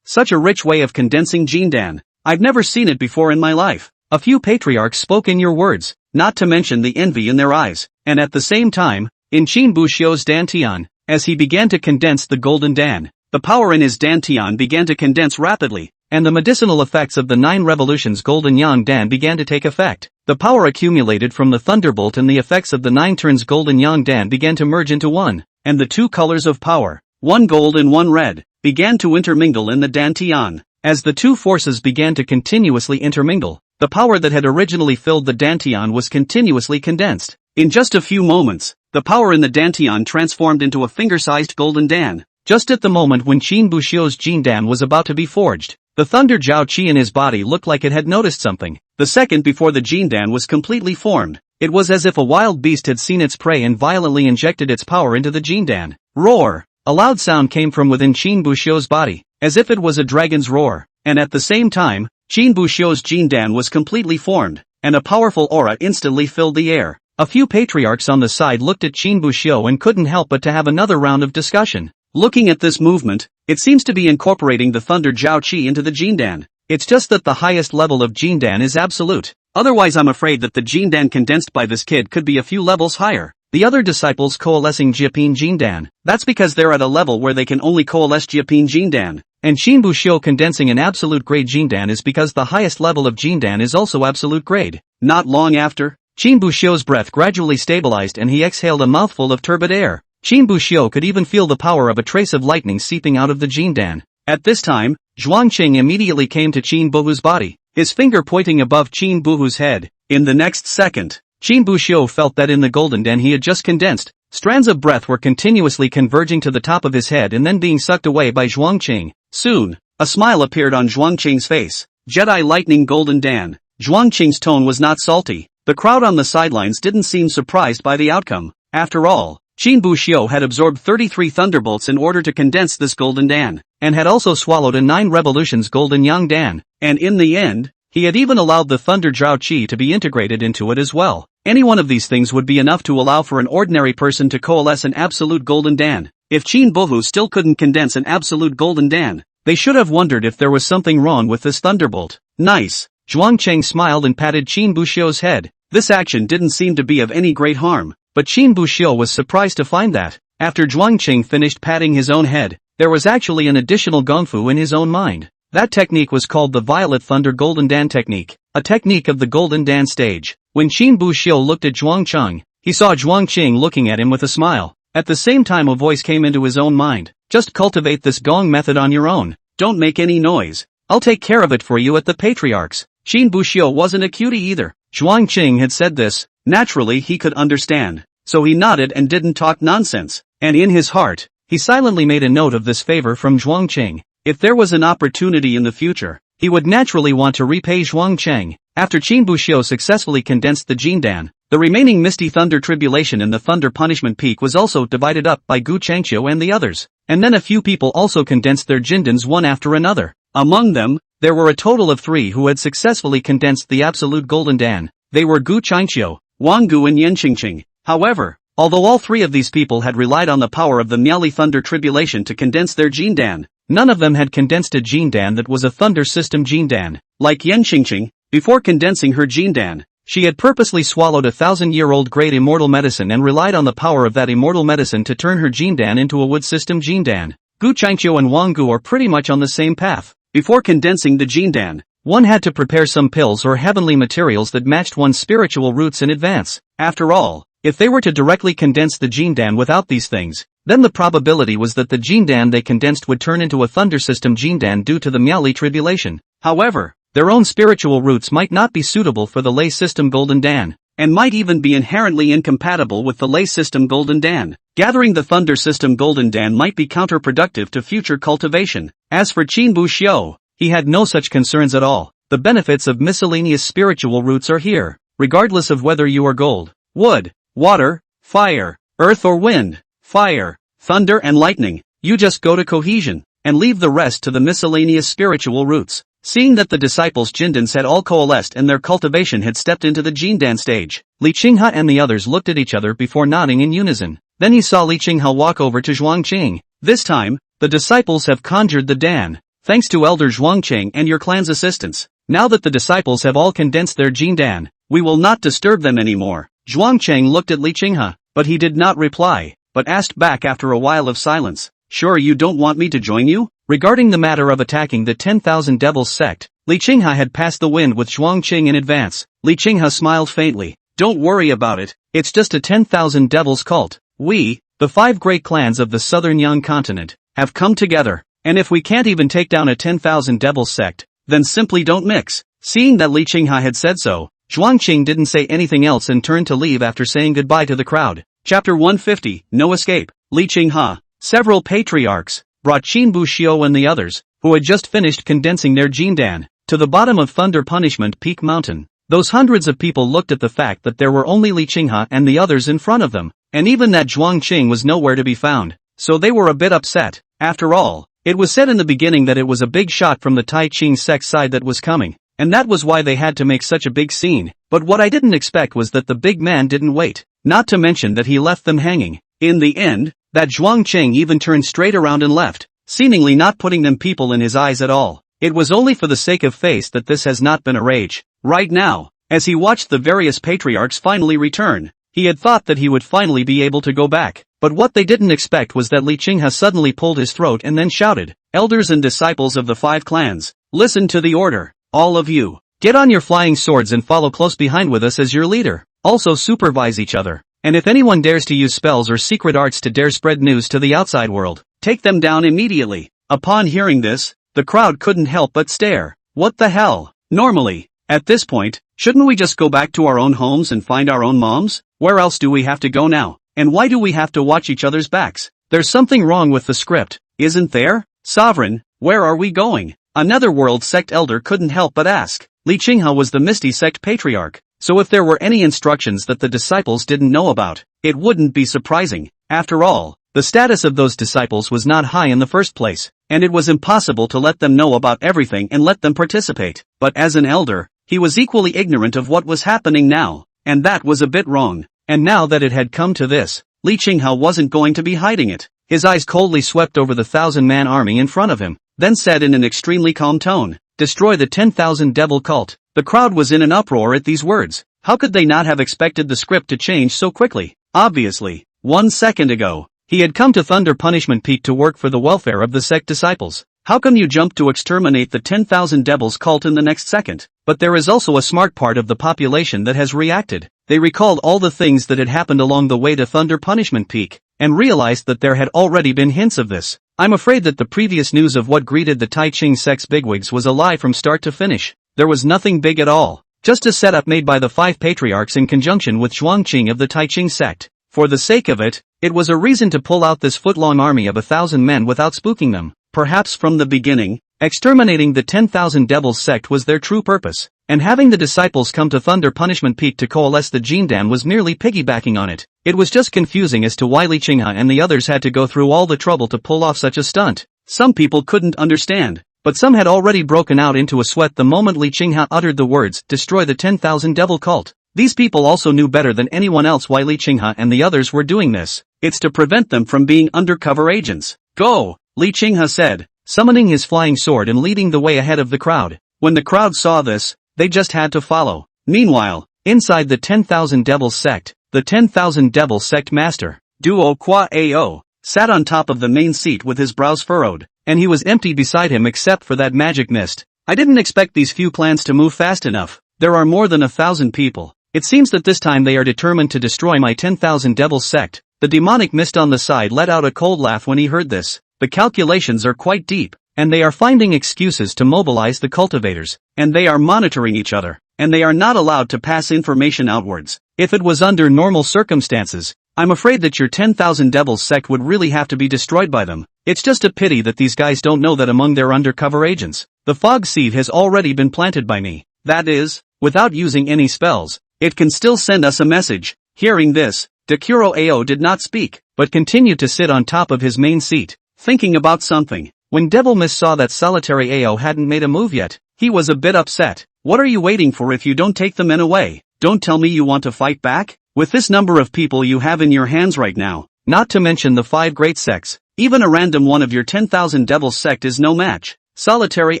Such a rich way of condensing Jindan. I've never seen it before in my life. A few patriarchs spoke in your words, not to mention the envy in their eyes, and at the same time, in Qin Buxiu's dantian, as he began to condense the golden Dan, the power in his dantian began to condense rapidly, and the medicinal effects of the 9 revolutions golden yang Dan began to take effect. The power accumulated from the thunderbolt and the effects of the 9 turns golden yang Dan began to merge into one, and the 2 colors of power, one gold and one red, began to intermingle in the dantian. As the 2 forces began to continuously intermingle, the power that had originally filled the dantian was continuously condensed. In just a few moments, the power in the dantian transformed into a finger-sized golden Dan. Just at the moment when Qin Buxiu's Jindan was about to be forged, the Thunder Jiao Qi in his body looked like it had noticed something. The second before the Jindan was completely formed, it was as if a wild beast had seen its prey and violently injected its power into the Jindan. Roar! A loud sound came from within Qin Buxiu's body, as if it was a dragon's roar, and at the same time, Qin Buxiu's Jindan was completely formed, and a powerful aura instantly filled the air. A few patriarchs on the side looked at Qin Buxiu and couldn't help but to have another round of discussion. Looking at this movement, it seems to be incorporating the Thunder Jiao Qi into the Jindan. It's just that the highest level of Jindan is absolute. Otherwise I'm afraid that the Jindan condensed by this kid could be a few levels higher. The other disciples coalescing Jiaping Jindan. That's because they're at a level where they can only coalesce Jiaping Jindan. And Qin Buxiu condensing an absolute grade Jindan is because the highest level of Jindan is also absolute grade. Not long after, Qin Buxiu's breath gradually stabilized and he exhaled a mouthful of turbid air. Qin Buxiu could even feel the power of a trace of lightning seeping out of the Jindan. At this time, Zhuangqing immediately came to Qin Buhu's body, his finger pointing above Qin Buhu's head. In the next second, Qin Buxiu felt that in the golden den he had just condensed, strands of breath were continuously converging to the top of his head and then being sucked away by Zhuangqing. Soon, a smile appeared on Zhuangqing's face. Jedi Lightning Golden Dan. Zhuangqing's tone was not salty. The crowd on the sidelines didn't seem surprised by the outcome. After all, Qin Buxiu had absorbed 33 thunderbolts in order to condense this golden dan, and had also swallowed a 9 revolutions golden yang dan, and in the end, he had even allowed the Thunder Jiao Qi to be integrated into it as well. Any one of these things would be enough to allow for an ordinary person to coalesce an absolute golden dan. If Qin Buhu still couldn't condense an absolute golden dan, they should have wondered if there was something wrong with this thunderbolt. Nice. Zhuangqing smiled and patted Qin Buxiu's head. This action didn't seem to be of any great harm, but Qin Buxiu was surprised to find that, after Zhuangqing finished patting his own head, there was actually an additional gongfu in his own mind. That technique was called the Violet Thunder Golden Dan technique, a technique of the Golden Dan stage. When Qin Buxiu looked at Zhuangqing, he saw Zhuangqing looking at him with a smile. At the same time a voice came into his own mind. Just cultivate this gong method on your own. Don't make any noise. I'll take care of it for you at the patriarchs. Qin Buxiu wasn't a cutie either. Zhuangqing had said this. Naturally he could understand. So he nodded and didn't talk nonsense. And in his heart, he silently made a note of this favor from Zhuangqing. If there was an opportunity in the future, he would naturally want to repay Zhuangqing. After Qin Buxiu successfully condensed the Jindan, the remaining Misty Thunder Tribulation in the Thunder Punishment Peak was also divided up by Gu Changqiu and the others. And then a few people also condensed their Jindans one after another. Among them, there were a total of 3 who had successfully condensed the Absolute Golden Dan. They were Gu Changqiu, Wang Gu and Yan Qingqing. However, although all 3 of these people had relied on the power of the Miaoli Thunder Tribulation to condense their Jindan, none of them had condensed a Jindan that was a Thunder System Jindan. Like Yan Qingqing, before condensing her Jindan, she had purposely swallowed a 1,000-year-old great immortal medicine and relied on the power of that immortal medicine to turn her Jindan into a wood system Jindan. Gu Changqiu and Wang Gu are pretty much on the same path. Before condensing the Jindan, one had to prepare some pills or heavenly materials that matched one's spiritual roots in advance. After all, if they were to directly condense the Jindan without these things, then the probability was that the Jindan they condensed would turn into a Thunder System Jindan due to the Miaoli Tribulation. However, their own spiritual roots might not be suitable for the Lei System Golden Dan, and might even be inherently incompatible with the Lei System Golden Dan. Gathering the Thunder System Golden Dan might be counterproductive to future cultivation. As for Qin Buxiu, he had no such concerns at all. The benefits of miscellaneous spiritual roots are here, regardless of whether you are gold, wood, water, fire, earth or wind, fire, thunder and lightning. You just go to cohesion, and leave the rest to the miscellaneous spiritual roots. Seeing that the disciples' Jindans had all coalesced and their cultivation had stepped into the Jindan stage, Li Qinghe and the others looked at each other before nodding in unison. Then he saw Li Qinghe walk over to Zhuangqing. This time, the disciples have conjured the Dan, thanks to Elder Zhuangqing and your clan's assistance. Now that the disciples have all condensed their Jindan, we will not disturb them anymore. Zhuangqing looked at Li Qinghe, but he did not reply, but asked back after a while of silence. Sure you don't want me to join you? Regarding the matter of attacking the 10,000 Devils sect, Li Qinghe had passed the wind with Zhuangqing in advance. Li Qinghe smiled faintly. Don't worry about it, it's just a 10,000 Devils cult. We, the 5 great clans of the southern Yang continent, have come together, and if we can't even take down a 10,000 Devils sect, then simply don't mix. Seeing that Li Qinghe had said so, Zhuangqing didn't say anything else and turned to leave after saying goodbye to the crowd. Chapter 150, No Escape. Li Qinghe, several patriarchs, brought Qin Buxiu and the others, who had just finished condensing their Jindan, to the bottom of Thunder Punishment Peak Mountain. Those hundreds of people looked at the fact that there were only Li Qinghe and the others in front of them, and even that Zhuangqing was nowhere to be found. so they were a bit upset. After all, it was said in the beginning that it was a big shot from the Tai Ching sect side that was coming, and that was why they had to make such a big scene. But what I didn't expect was that the big man didn't wait, not to mention that he left them hanging. In the end, that Zhuang Cheng even turned straight around and left, seemingly not putting them people in his eyes at all. It was only for the sake of face that this has not been a rage. Right now, as he watched the various patriarchs finally return, he had thought that he would finally be able to go back. But what they didn't expect was that Li Qinghe suddenly pulled his throat and then shouted, "Elders and disciples of the 5 clans, listen to the order. All of you, get on your flying swords and follow close behind with us as your leader. Also supervise each other. And if anyone dares to use spells or secret arts to dare spread news to the outside world, take them down immediately." Upon hearing this, the crowd couldn't help but stare. What the hell? Normally, at this point, shouldn't we just go back to our own homes and find our own moms? Where else do we have to go now? And why do we have to watch each other's backs? There's something wrong with the script, isn't there? Sovereign, where are we going? Another world sect elder couldn't help but ask. Li Qinghe was the Misty sect patriarch, so if there were any instructions that the disciples didn't know about, it wouldn't be surprising. After all, the status of those disciples was not high in the first place, and it was impossible to let them know about everything and let them participate. But as an elder, he was equally ignorant of what was happening now, and that was a bit wrong. And now that it had come to this, Li Qinghe wasn't going to be hiding it. His eyes coldly swept over the 1,000-man army in front of him, then said in an extremely calm tone, "Destroy the 10,000 devil cult." The crowd was in an uproar at these words. How could they not have expected the script to change so quickly? Obviously, 1 second ago, he had come to Thunder Punishment Peak to work for the welfare of the sect disciples. How come you jumped to exterminate the 10,000 devils cult in the next second? But there is also a smart part of the population that has reacted. They recalled all the things that had happened along the way to Thunder Punishment Peak, and realized that there had already been hints of this. I'm afraid that the previous news of what greeted the Tai Ching sect's bigwigs was a lie from start to finish. There was nothing big at all, just a setup made by the 5 patriarchs in conjunction with Zhuang Qing of the Tai Ching sect. For the sake of it, it was a reason to pull out this foot-long army of 1,000 men without spooking them. Perhaps from the beginning, exterminating the 10,000 devils sect was their true purpose, and having the disciples come to Thunder Punishment Peak to coalesce the Jindan was merely piggybacking on it. It was just confusing as to why Li Qinghe and the others had to go through all the trouble to pull off such a stunt. Some people couldn't understand, but some had already broken out into a sweat the moment Li Qinghe uttered the words, "Destroy the 10,000 devil cult." These people also knew better than anyone else why Li Qinghe and the others were doing this. It's to prevent them from being undercover agents. "Go!" Li Qinghe said, summoning his flying sword and leading the way ahead of the crowd. When the crowd saw this, they just had to follow. Meanwhile, inside the 10,000 devils sect, the 10,000 devil sect master, Duo Qua Ao, sat on top of the main seat with his brows furrowed, and he was empty beside him except for that magic mist. I didn't expect these few plans to move fast enough. There are more than 1,000 people. It seems that this time they are determined to destroy my 10,000 devils sect. The demonic mist on the side let out a cold laugh when he heard this. The calculations are quite deep, and they are finding excuses to mobilize the cultivators, and they are monitoring each other, and they are not allowed to pass information outwards. If it was under normal circumstances, I'm afraid that your 10,000 devils sect would really have to be destroyed by them. It's just a pity that these guys don't know that among their undercover agents, the fog seed has already been planted by me. That is, without using any spells, it can still send us a message. Hearing this, Dekuro Ao did not speak, but continued to sit on top of his main seat, thinking about something. When Devil Mist saw that solitary Ao hadn't made a move yet, he was a bit upset. What are you waiting for if you don't take the men away? Don't tell me you want to fight back? With this number of people you have in your hands right now, not to mention the 5 great sects, even a random one of your 10,000 devils sect is no match. Solitary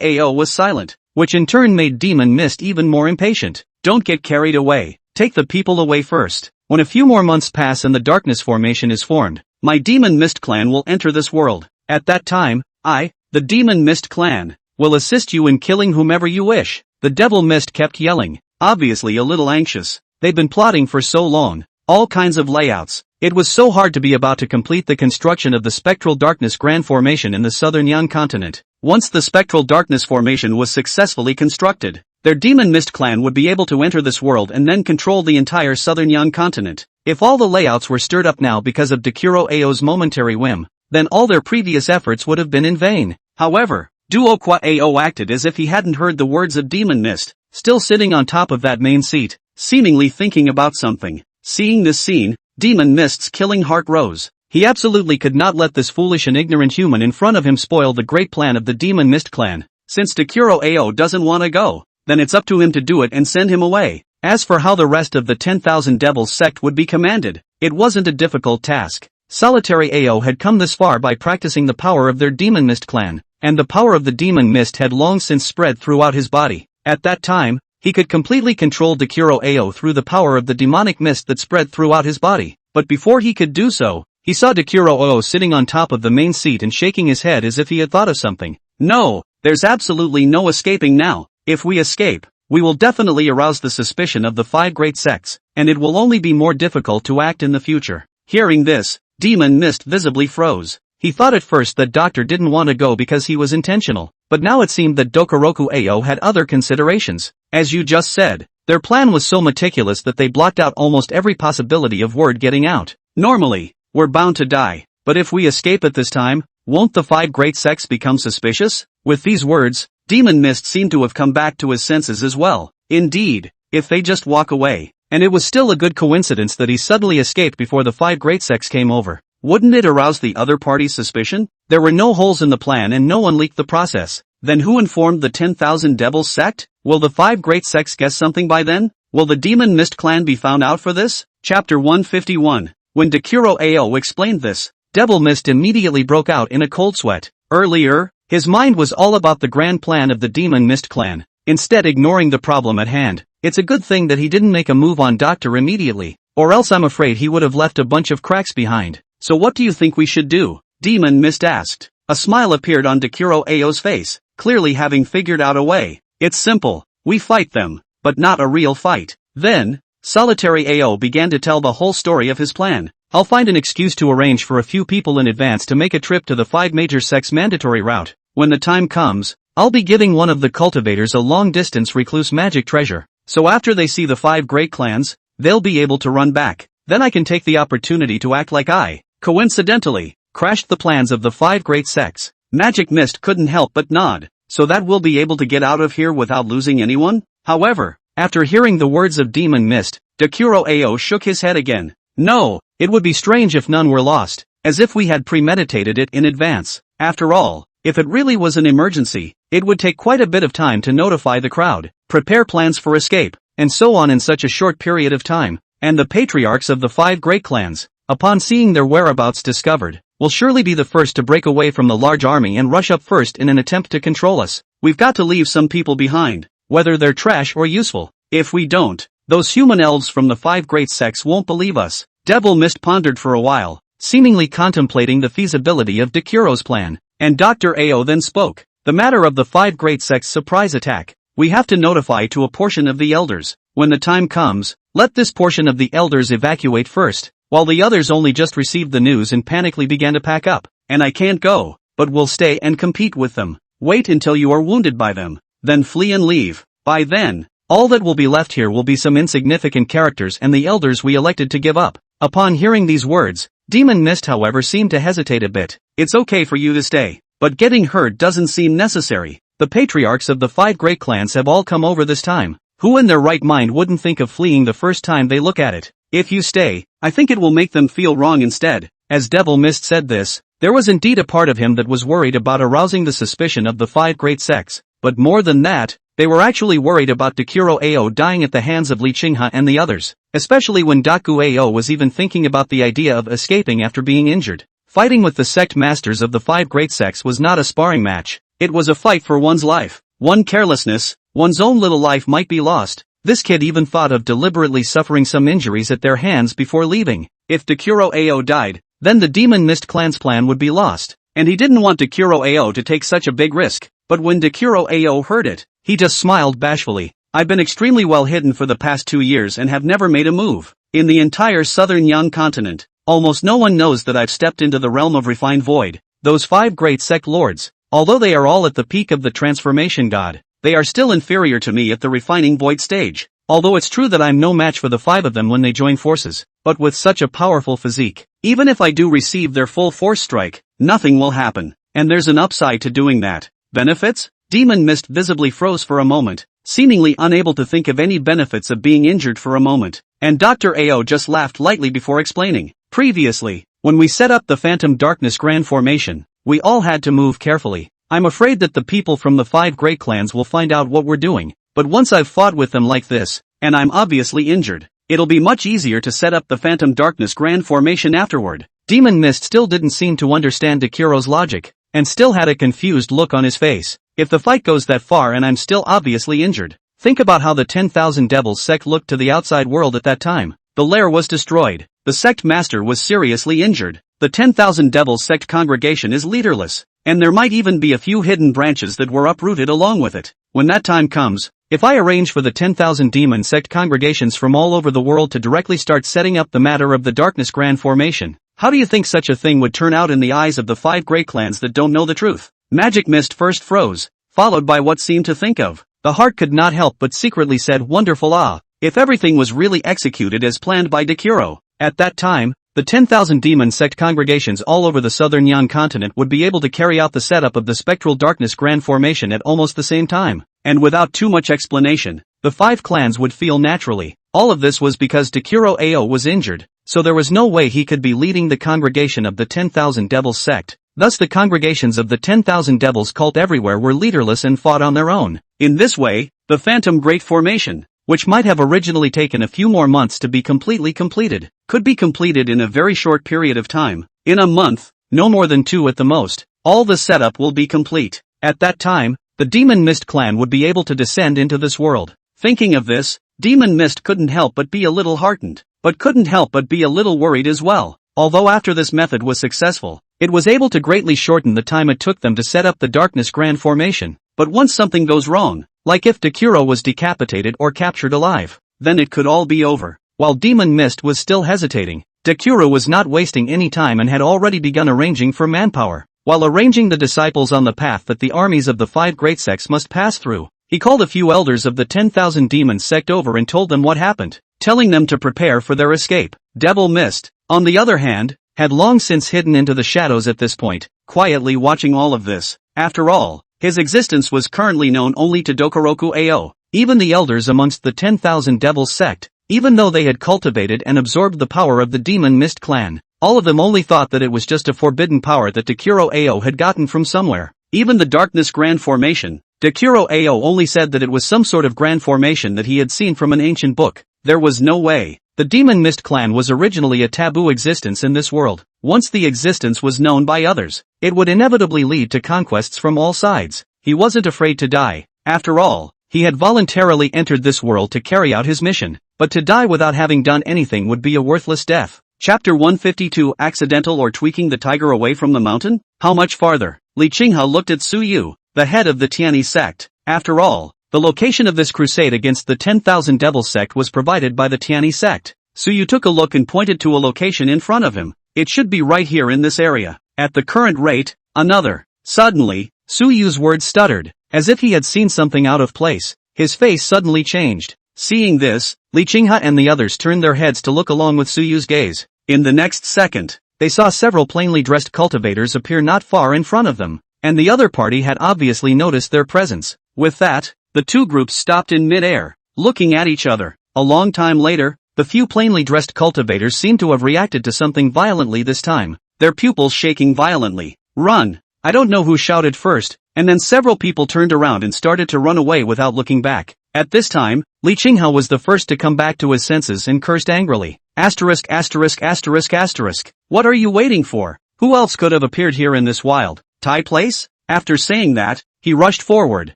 Ao was silent, which in turn made Demon Mist even more impatient. Don't get carried away. Take the people away first. When a few more months pass and the Darkness Formation is formed, my Demon Mist clan will enter this world. At that time, I, the Demon Mist clan, will assist you in killing whomever you wish. The Devil Mist kept yelling, obviously a little anxious. They'd been plotting for so long, all kinds of layouts. It was so hard to be about to complete the construction of the Spectral Darkness Grand Formation in the southern Yan continent. Once the Spectral Darkness Formation was successfully constructed, their Demon Mist clan would be able to enter this world and then control the entire southern Yan continent. If all the layouts were stirred up now because of Dekuro Ao's momentary whim, then all their previous efforts would have been in vain. However, Duo Qua Ao acted as if he hadn't heard the words of Demon Mist, still sitting on top of that main seat, seemingly thinking about something. Seeing this scene, Demon Mist's killing heart rose. He absolutely could not let this foolish and ignorant human in front of him spoil the great plan of the Demon Mist clan. Since Takuro Ao doesn't want to go, then it's up to him to do it and send him away. As for how the rest of the 10,000 Devils sect would be commanded, it wasn't a difficult task. Solitary Ao had come this far by practicing the power of their Demon Mist clan, and the power of the Demon Mist had long since spread throughout his body. At that time, he could completely control Takuro Ao through the power of the demonic mist that spread throughout his body. But before he could do so, he saw Takuro Ao sitting on top of the main seat and shaking his head as if he had thought of something. No, there's absolutely no escaping now. If we escape, we will definitely arouse the suspicion of the 5 great sects, and it will only be more difficult to act in the future. Hearing this, Demon Mist visibly froze. He thought at first that Doctor didn't want to go because he was intentional, but now it seemed that Dokoroku Ao had other considerations. As you just said, their plan was so meticulous that they blocked out almost every possibility of word getting out. Normally, we're bound to die, but if we escape at this time, won't the 5 great sects become suspicious? With these words, Demon Mist seemed to have come back to his senses as well. Indeed, if they just walk away, and it was still a good coincidence that he suddenly escaped before the 5 great sects came over. Wouldn't it arouse the other party's suspicion? There were no holes in the plan and no one leaked the process. Then who informed the 10,000 Devils sect? Will the 5 great sects guess something by then? Will the Demon Mist clan be found out for this? Chapter 151. When Takuro Ao explained this, Devil Mist immediately broke out in a cold sweat. Earlier, his mind was all about the grand plan of the Demon Mist clan, instead ignoring the problem at hand. It's a good thing that he didn't make a move on Doctor immediately, or else I'm afraid he would have left a bunch of cracks behind. So what do you think we should do? Demon Mist asked. A smile appeared on Takuro Ao's face, clearly having figured out a way. It's simple, we fight them, but not a real fight. Then, Solitary Ao began to tell the whole story of his plan. I'll find an excuse to arrange for a few people in advance to make a trip to the 5 major sects mandatory route. When the time comes, I'll be giving one of the cultivators a long-distance recluse magic treasure. So after they see the 5 great clans, they'll be able to run back. Then I can take the opportunity to act like I, coincidentally, crashed the plans of the 5 great sects. Magic Mist couldn't help but nod. So that we'll be able to get out of here without losing anyone? However, after hearing the words of Demon Mist, Takuro Ao shook his head again. No, it would be strange if none were lost, as if we had premeditated it in advance. After all, if it really was an emergency, it would take quite a bit of time to notify the crowd, prepare plans for escape, and so on in such a short period of time. And the patriarchs of the 5 great clans, upon seeing their whereabouts discovered, will surely be the first to break away from the large army and rush up first in an attempt to control us. We've got to leave some people behind, whether they're trash or useful. If we don't, those human elves from the 5 great sects won't believe us. Devil Mist pondered for a while, seemingly contemplating the feasibility of Dakuro's plan, and Dr. Ao then spoke. The matter of the 5 great sects' surprise attack, we have to notify to a portion of the elders. When the time comes, let this portion of the elders evacuate first, while the others only just received the news and panically began to pack up. And I can't go, but we'll stay and compete with them. Wait until you are wounded by them, then flee and leave. By then, all that will be left here will be some insignificant characters and the elders we elected to give up. Upon hearing these words, Demon Mist however seemed to hesitate a bit. It's okay for you to stay, but getting hurt doesn't seem necessary. The patriarchs of the 5 great clans have all come over this time. Who in their right mind wouldn't think of fleeing the first time they look at it? If you stay, I think it will make them feel wrong instead. As Devil Mist said this, there was indeed a part of him that was worried about arousing the suspicion of the 5 great sects. But more than that, they were actually worried about Takuro Ao dying at the hands of Li Qinghe and the others, especially when Daku Ao was even thinking about the idea of escaping after being injured. Fighting with the sect masters of the 5 great sects was not a sparring match, it was a fight for one's life. One carelessness, one's own little life might be lost. This kid even thought of deliberately suffering some injuries at their hands before leaving. If Takuro Ao died, then the Demon Mist clan's plan would be lost, and he didn't want Takuro Ao to take such a big risk. But when Takuro Ao heard it, he just smiled bashfully. I've been extremely well hidden for the past 2 years and have never made a move. In the entire southern Yang continent, almost no one knows that I've stepped into the realm of refined void. Those 5 great sect lords, although they are all at the peak of the transformation god, they are still inferior to me at the refining void stage. Although it's true that I'm no match for the 5 of them when they join forces, but with such a powerful physique, even if I do receive their full force strike, nothing will happen. And there's an upside to doing that. Benefits? Demon Mist visibly froze for a moment, seemingly unable to think of any benefits of being injured for a moment, and Dr. Ao just laughed lightly before explaining. Previously, When we set up the Phantom Darkness Grand Formation, we all had to move carefully. I'm afraid that the people from the 5 great clans will find out what we're doing, but once I've fought with them like this, and I'm obviously injured, it'll be much easier to set up the Phantom Darkness Grand Formation afterward. Demon Mist still didn't seem to understand Takero's logic, and still had a confused look on his face. If the fight goes that far and I'm still obviously injured, think about how the 10,000 Devils sect looked to the outside world at that time. The lair was destroyed. The sect master was seriously injured. The 10,000 Devils sect congregation is leaderless, and there might even be a few hidden branches that were uprooted along with it. When that time comes, if I arrange for the 10,000 demon sect congregations from all over the world to directly start setting up the matter of the Darkness Grand Formation, how do you think such a thing would turn out in the eyes of the 5 great clans that don't know the truth? Magic Mist first froze, followed by what seemed to think of. The heart could not help but secretly said wonderful ah, if everything was really executed as planned by Takero. At that time, the 10,000 demon sect congregations all over the southern Yan continent would be able to carry out the setup of the Spectral Darkness Grand Formation at almost the same time, and without too much explanation, the 5 clans would feel naturally. All of this was because Takero Ao was injured, so there was no way he could be leading the congregation of the 10,000 Devils sect. Thus the congregations of the 10,000 Devils cult everywhere were leaderless and fought on their own. In this way, the Phantom Great Formation, which might have originally taken a few more months to be completely completed, could be completed in a very short period of time. In a month, no more than 2 at the most, all the setup will be complete. At that time, the Demon Mist clan would be able to descend into this world. Thinking of this, Demon Mist couldn't help but be a little heartened, but couldn't help but be a little worried as well. Although after this method was successful, it was able to greatly shorten the time it took them to set up the Darkness Grand Formation. But once something goes wrong, like if Takero was decapitated or captured alive, then it could all be over. While Demon Mist was still hesitating, Takero was not wasting any time and had already begun arranging for manpower. While arranging the disciples on the path that the armies of the 5 great sects must pass through, he called a few elders of the 10,000 demon sect over and told them what happened, telling them to prepare for their escape. Devil Mist, on the other hand, had long since hidden into the shadows at this point, quietly watching all of this. After all, his existence was currently known only to Dokoroku Ao. Even the elders amongst the 10,000 Devils sect, even though they had cultivated and absorbed the power of the Demon Mist clan, all of them only thought that it was just a forbidden power that Takero Ao had gotten from somewhere. Even the Darkness Grand Formation, Takero Ao only said that it was some sort of grand formation that he had seen from an ancient book. There was no way. The Demon Mist clan was originally a taboo existence in this world. Once the existence was known by others, it would inevitably lead to conquests from all sides. He wasn't afraid to die. After all, he had voluntarily entered this world to carry out his mission. But to die without having done anything would be a worthless death. Chapter 152 Accidental or Tweaking the Tiger Away from the Mountain? How much farther? Li Qinghe looked at Su Yu, the head of the Tianyi sect. After all, the location of this crusade against the 10,000 Devils sect was provided by the Tianyi sect. Su Yu took a look and pointed to a location in front of him. It should be right here in this area. At the current rate, another. Suddenly, Su Yu's words stuttered, as if he had seen something out of place. His face suddenly changed. Seeing this, Li Qinghe and the others turned their heads to look along with Su Yu's gaze. In the next second, they saw several plainly dressed cultivators appear not far in front of them, and the other party had obviously noticed their presence. With that, the two groups stopped in mid-air, looking at each other. A long time later, the few plainly dressed cultivators seemed to have reacted to something violently this time, their pupils shaking violently. Run! I don't know who shouted first, and then several people turned around and started to run away without looking back. At this time, Li Qinghe was the first to come back to his senses and cursed angrily. Asterisk asterisk asterisk asterisk. What are you waiting for? Who else could have appeared here in this wild, Thai place? After saying that, he rushed forward,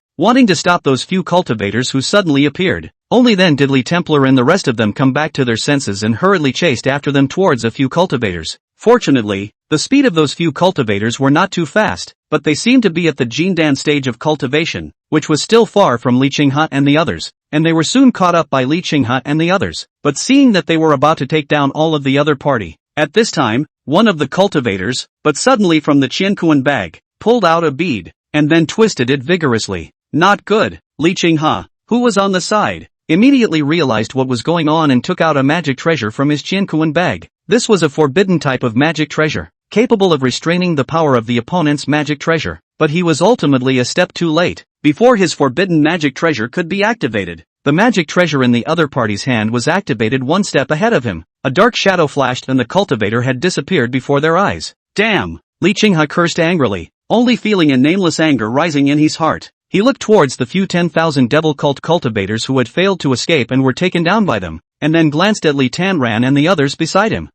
wanting to stop those few cultivators who suddenly appeared. Only then did Li Templar and the rest of them come back to their senses and hurriedly chased after them towards a few cultivators. Fortunately, the speed of those few cultivators were not too fast, but they seemed to be at the Jindan stage of cultivation, which was still far from Li Qinghe and the others, and they were soon caught up by Li Qinghe and the others. But seeing that they were about to take down all of the other party, at this time, one of the cultivators, but suddenly from the Qiankuan bag, pulled out a bead, and then twisted it vigorously. Not good. Li Qinghe, who was on the side, immediately realized what was going on and took out a magic treasure from his Qiankuan bag. This was a forbidden type of magic treasure, capable of restraining the power of the opponent's magic treasure, but he was ultimately a step too late. Before his forbidden magic treasure could be activated, the magic treasure in the other party's hand was activated one step ahead of him. A dark shadow flashed and the cultivator had disappeared before their eyes. Damn! Li Qinghe cursed angrily, only feeling a nameless anger rising in his heart. He looked towards the few 10,000 devil cult cultivators who had failed to escape and were taken down by them, and then glanced at Li Tanran and the others beside him.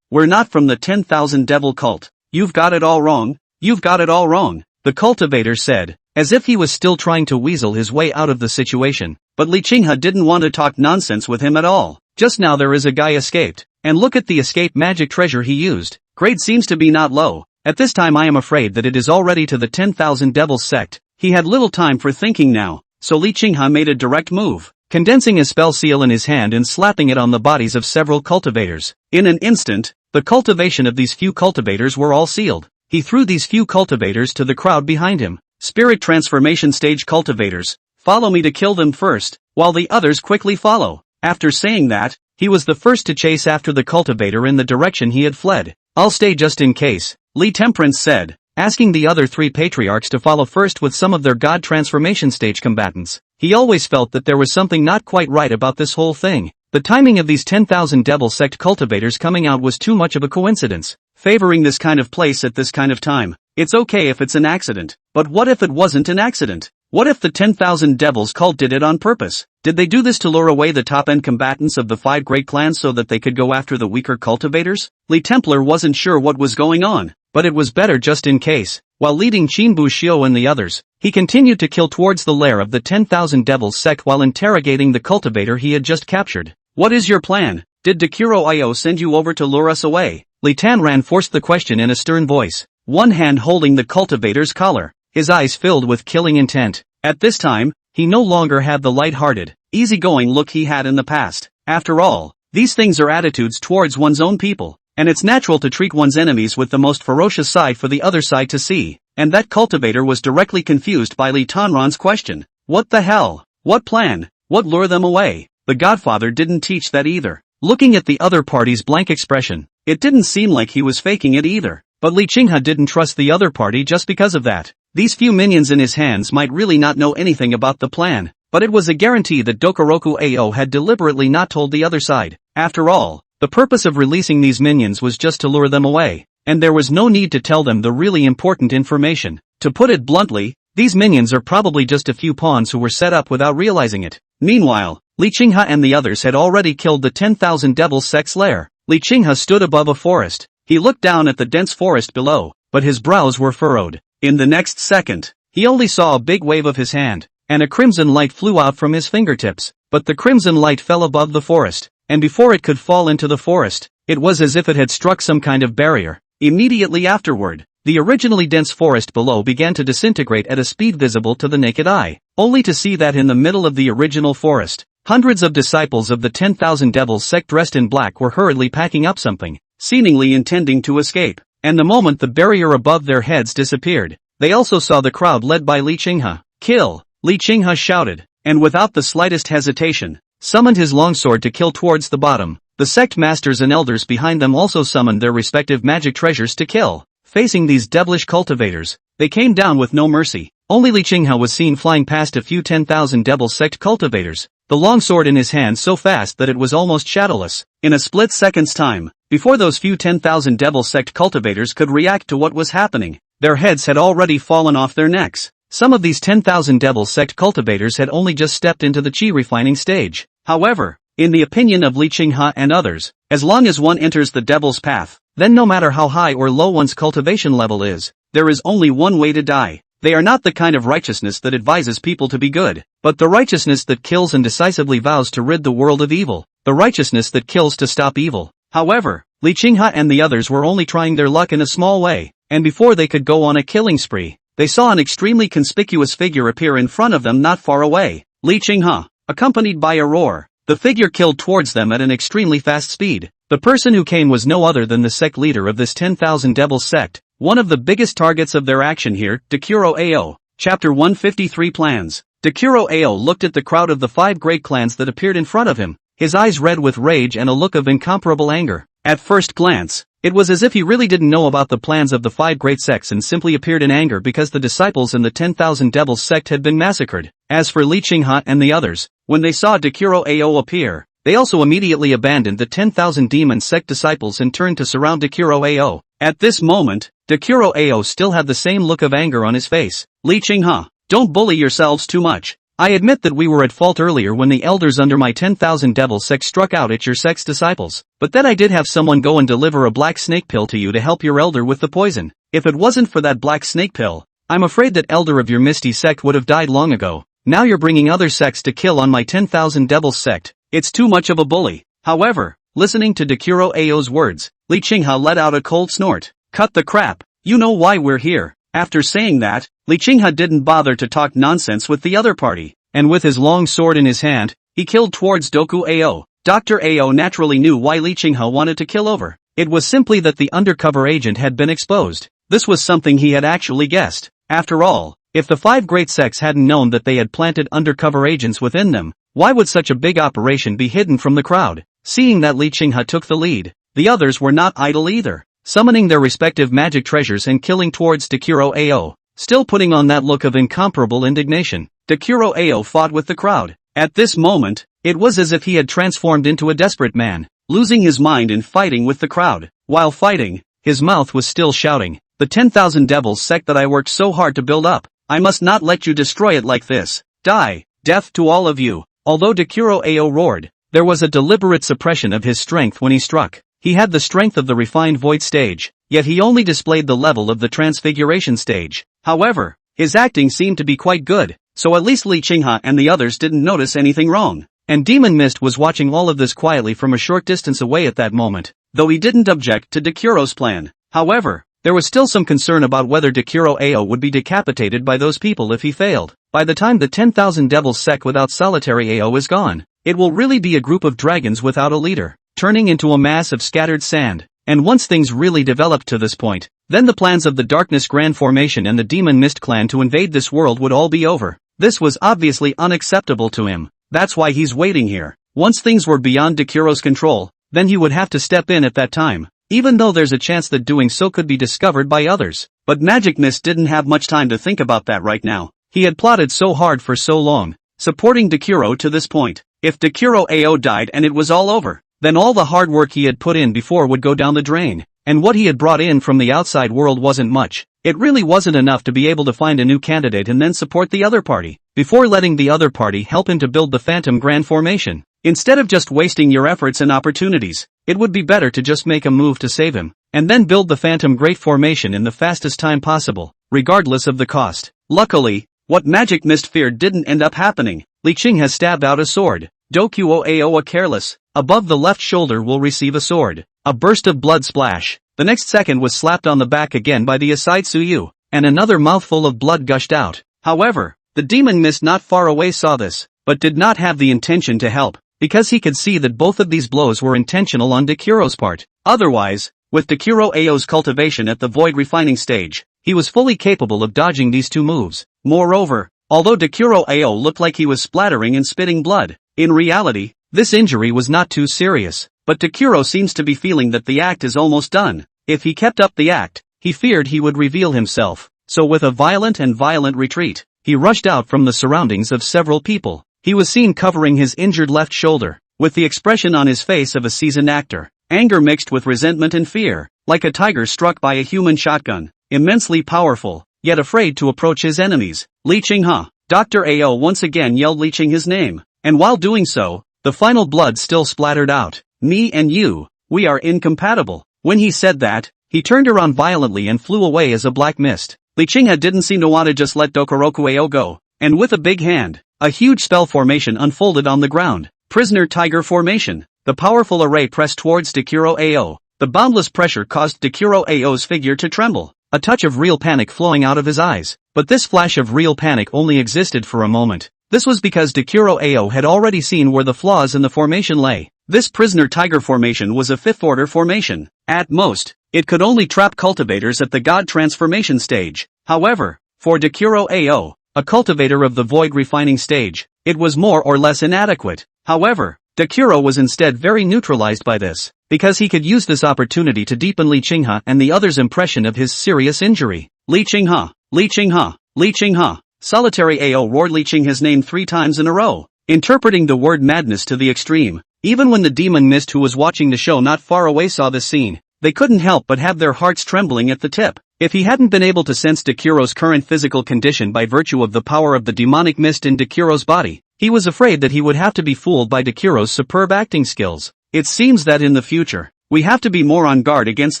We're not from the 10,000 devil cult. You've got it all wrong. You've got it all wrong, the cultivator said, as if he was still trying to weasel his way out of the situation. But Li Qinghe didn't want to talk nonsense with him at all. Just now there is a guy escaped, and look at the escape magic treasure he used. Grade seems to be not low. At this time I am afraid that it is already to the 10,000 devils sect. He had little time for thinking now, so Li Qinghe made a direct move, condensing a spell seal in his hand and slapping it on the bodies of several cultivators. In an instant, the cultivation of these few cultivators were all sealed. He threw these few cultivators to the crowd behind him. Spirit transformation stage cultivators, follow me to kill them first, while the others quickly follow. After saying that, he was the first to chase after the cultivator in the direction he had fled. I'll stay just in case, Li Temperance said, asking the other three patriarchs to follow first with some of their god transformation stage combatants. He always felt that there was something not quite right about this whole thing. The timing of these 10,000 devil sect cultivators coming out was too much of a coincidence, favoring this kind of place at this kind of time. It's okay if it's an accident, but what if it wasn't an accident? What if the 10,000 devils cult did it on purpose? Did they do this to lure away the top-end combatants of the 5 great clans so that they could go after the weaker cultivators? Li Templar wasn't sure what was going on, but it was better just in case. While leading Qinbu Xiu and the others, he continued to kill towards the lair of the 10,000 devils sect while interrogating the cultivator he had just captured. What is your plan? Did Dekuro Io send you over to lure us away? Li Tanran forced the question in a stern voice, one hand holding the cultivator's collar, his eyes filled with killing intent. At this time, he no longer had the light-hearted, easygoing look he had in the past. After all, these things are attitudes towards one's own people, and it's natural to treat one's enemies with the most ferocious side for the other side to see. And that cultivator was directly confused by Li Tanran's question. What the hell? What plan? What lure them away? The Godfather didn't teach that either. Looking at the other party's blank expression, it didn't seem like he was faking it either. But Li Qinghe didn't trust the other party just because of that. These few minions in his hands might really not know anything about the plan, but it was a guarantee that Dokoroku Ao had deliberately not told the other side. After all, the purpose of releasing these minions was just to lure them away, and there was no need to tell them the really important information. To put it bluntly, these minions are probably just a few pawns who were set up without realizing it. Meanwhile, Li Qinghe and the others had already killed the 10,000 devil sect's lair. Li Qinghe stood above a forest. He looked down at the dense forest below, but his brows were furrowed. In the next second, he only saw a big wave of his hand, and a crimson light flew out from his fingertips. But the crimson light fell above the forest, and before it could fall into the forest, it was as if it had struck some kind of barrier. Immediately afterward, the originally dense forest below began to disintegrate at a speed visible to the naked eye, only to see that in the middle of the original forest, hundreds of disciples of the 10,000 devils sect dressed in black were hurriedly packing up something, seemingly intending to escape. And the moment the barrier above their heads disappeared, they also saw the crowd led by Li Qinghe. Kill! Li Qinghe shouted, and without the slightest hesitation, summoned his longsword to kill towards the bottom. The sect masters and elders behind them also summoned their respective magic treasures to kill. Facing these devilish cultivators, they came down with no mercy. Only Li Qinghe was seen flying past a few 10,000 devil sect cultivators, the longsword in his hand so fast that it was almost shadowless. In a split second's time, before those few 10,000 devil sect cultivators could react to what was happening, their heads had already fallen off their necks. Some of these 10,000 devil sect cultivators had only just stepped into the chi refining stage. However, in the opinion of Li Qinghe and others, as long as one enters the devil's path, then no matter how high or low one's cultivation level is, there is only one way to die. They are not the kind of righteousness that advises people to be good, but the righteousness that kills and decisively vows to rid the world of evil, the righteousness that kills to stop evil. However, Li Qinghe and the others were only trying their luck in a small way, and before they could go on a killing spree, they saw an extremely conspicuous figure appear in front of them not far away. Li Qinghe, accompanied by a roar, the figure killed towards them at an extremely fast speed. The person who came was no other than the sect leader of this 10,000 devil sect, one of the biggest targets of their action here, Dekuro Ao. Chapter 153 Plans. Dekuro Ao looked at the crowd of the 5 great clans that appeared in front of him, his eyes red with rage and a look of incomparable anger. At first glance, it was as if he really didn't know about the plans of the 5 great sects and simply appeared in anger because the disciples in the 10,000 devils sect had been massacred. As for Li Qinghe and the others, when they saw Dekuro Ao appear, They also immediately abandoned the 10,000 demon sect disciples and turned to surround Dekuro Ao. At this moment, Dekuro Ao still had the same look of anger on his face. Li Qinghe, don't bully yourselves too much. I admit that we were at fault earlier when the elders under my 10,000 devil sect struck out at your sect's disciples, but then I did have someone go and deliver a black snake pill to you to help your elder with the poison. If it wasn't for that black snake pill, I'm afraid that elder of your misty sect would have died long ago. Now you're bringing other sects to kill on my 10,000 devils sect. It's too much of a bully. However, listening to Dekuro Ao's words, Li Qinghe let out a cold snort. Cut the crap. You know why we're here. After saying that, Li Qinghe didn't bother to talk nonsense with the other party, and with his long sword in his hand, he killed towards Doku Ao. Dr. Ao naturally knew why Li Qinghe wanted to kill over. It was simply that the undercover agent had been exposed. This was something he had actually guessed. After all, if the 5 great sects hadn't known that they had planted undercover agents within them, why would such a big operation be hidden from the crowd? Seeing that Li Qinghe took the lead, the others were not idle either, summoning their respective magic treasures and killing towards Dekuro Ao, still putting on that look of incomparable indignation. Dekuro Ao fought with the crowd. At this moment, it was as if he had transformed into a desperate man, losing his mind in fighting with the crowd. While fighting, his mouth was still shouting, the 10,000 devils sect that I worked so hard to build up, I must not let you destroy it like this. Die, death to all of you. Although Dekuro Ao roared, there was a deliberate suppression of his strength when he struck. He had the strength of the refined void stage, yet he only displayed the level of the transfiguration stage. However, his acting seemed to be quite good, so at least Li Qinghe and the others didn't notice anything wrong. And Demon Mist was watching all of this quietly from a short distance away at that moment, though he didn't object to Dekuro's plan. However, there was still some concern about whether Dekuro Ao would be decapitated by those people if he failed. By the time the 10,000 devils sect without solitary Ao is gone, it will really be a group of dragons without a leader, turning into a mass of scattered sand. And once things really developed to this point, then the plans of the Darkness Grand Formation and the Demon Mist clan to invade this world would all be over. This was obviously unacceptable to him. That's why he's waiting here. Once things were beyond Dekuro's control, then he would have to step in at that time, even though there's a chance that doing so could be discovered by others. But Magic Mist didn't have much time to think about that right now. He had plotted so hard for so long, supporting Dekuro to this point. If Dekuro Ao died and it was all over, then all the hard work he had put in before would go down the drain, and what he had brought in from the outside world wasn't much. It really wasn't enough to be able to find a new candidate and then support the other party, before letting the other party help him to build the Phantom Grand Formation. Instead of just wasting your efforts and opportunities, it would be better to just make a move to save him, and then build the Phantom Great Formation in the fastest time possible, regardless of the cost. Luckily, what Magic Mist feared didn't end up happening. Li Qinghe stabbed out a sword. Dokuo Ao careless, above the left shoulder will receive a sword. A burst of blood splash. The next second was slapped on the back again by the Aside Suyu, and another mouthful of blood gushed out. However, the Demon Mist not far away saw this, but did not have the intention to help, because he could see that both of these blows were intentional on Dekuro's part. Otherwise, with Dekuro Ao's cultivation at the void refining stage, he was fully capable of dodging these two moves. Moreover, although Dekuro Ao looked like he was splattering and spitting blood, in reality, this injury was not too serious. But Dekuro seems to be feeling that the act is almost done. If he kept up the act, he feared he would reveal himself. So with a violent retreat, he rushed out from the surroundings of several people. He was seen covering his injured left shoulder, with the expression on his face of a seasoned actor. Anger mixed with resentment and fear, like a tiger struck by a human shotgun. Immensely powerful, yet afraid to approach his enemies. Li Qinghe. Dr. Ao once again yelled Li Qinghe's name, and while doing so, the final blood still splattered out. Me and you, we are incompatible. When he said that, he turned around violently and flew away as a black mist. Li Qinghe didn't seem to want to just let Dokoroku Ao go, and with a big hand, a huge spell formation unfolded on the ground. Prisoner Tiger Formation. The powerful array pressed towards Dekuro Ao. The boundless pressure caused Dekuro Ao's figure to tremble, a touch of real panic flowing out of his eyes. But this flash of real panic only existed for a moment. This was because Dekuro Ao had already seen where the flaws in the formation lay. This Prisoner Tiger Formation was a fifth-order formation. At most, it could only trap cultivators at the God Transformation stage. However, for Dekuro Ao, a cultivator of the Void Refining stage, it was more or less inadequate. However, Dekuro was instead very neutralized by this, because he could use this opportunity to deepen Li Qinghe and the others' impression of his serious injury. Li Qinghe, Li Qinghe, Li Qinghe. Solitary Ao roared Li Qinghe's name 3 times in a row, interpreting the word madness to the extreme. Even when the demon mist who was watching the show not far away saw the scene, they couldn't help but have their hearts trembling at the tip. If he hadn't been able to sense Dakuro's current physical condition by virtue of the power of the demonic mist in Dakuro's body, he was afraid that he would have to be fooled by Dakuro's superb acting skills. It seems that in the future, we have to be more on guard against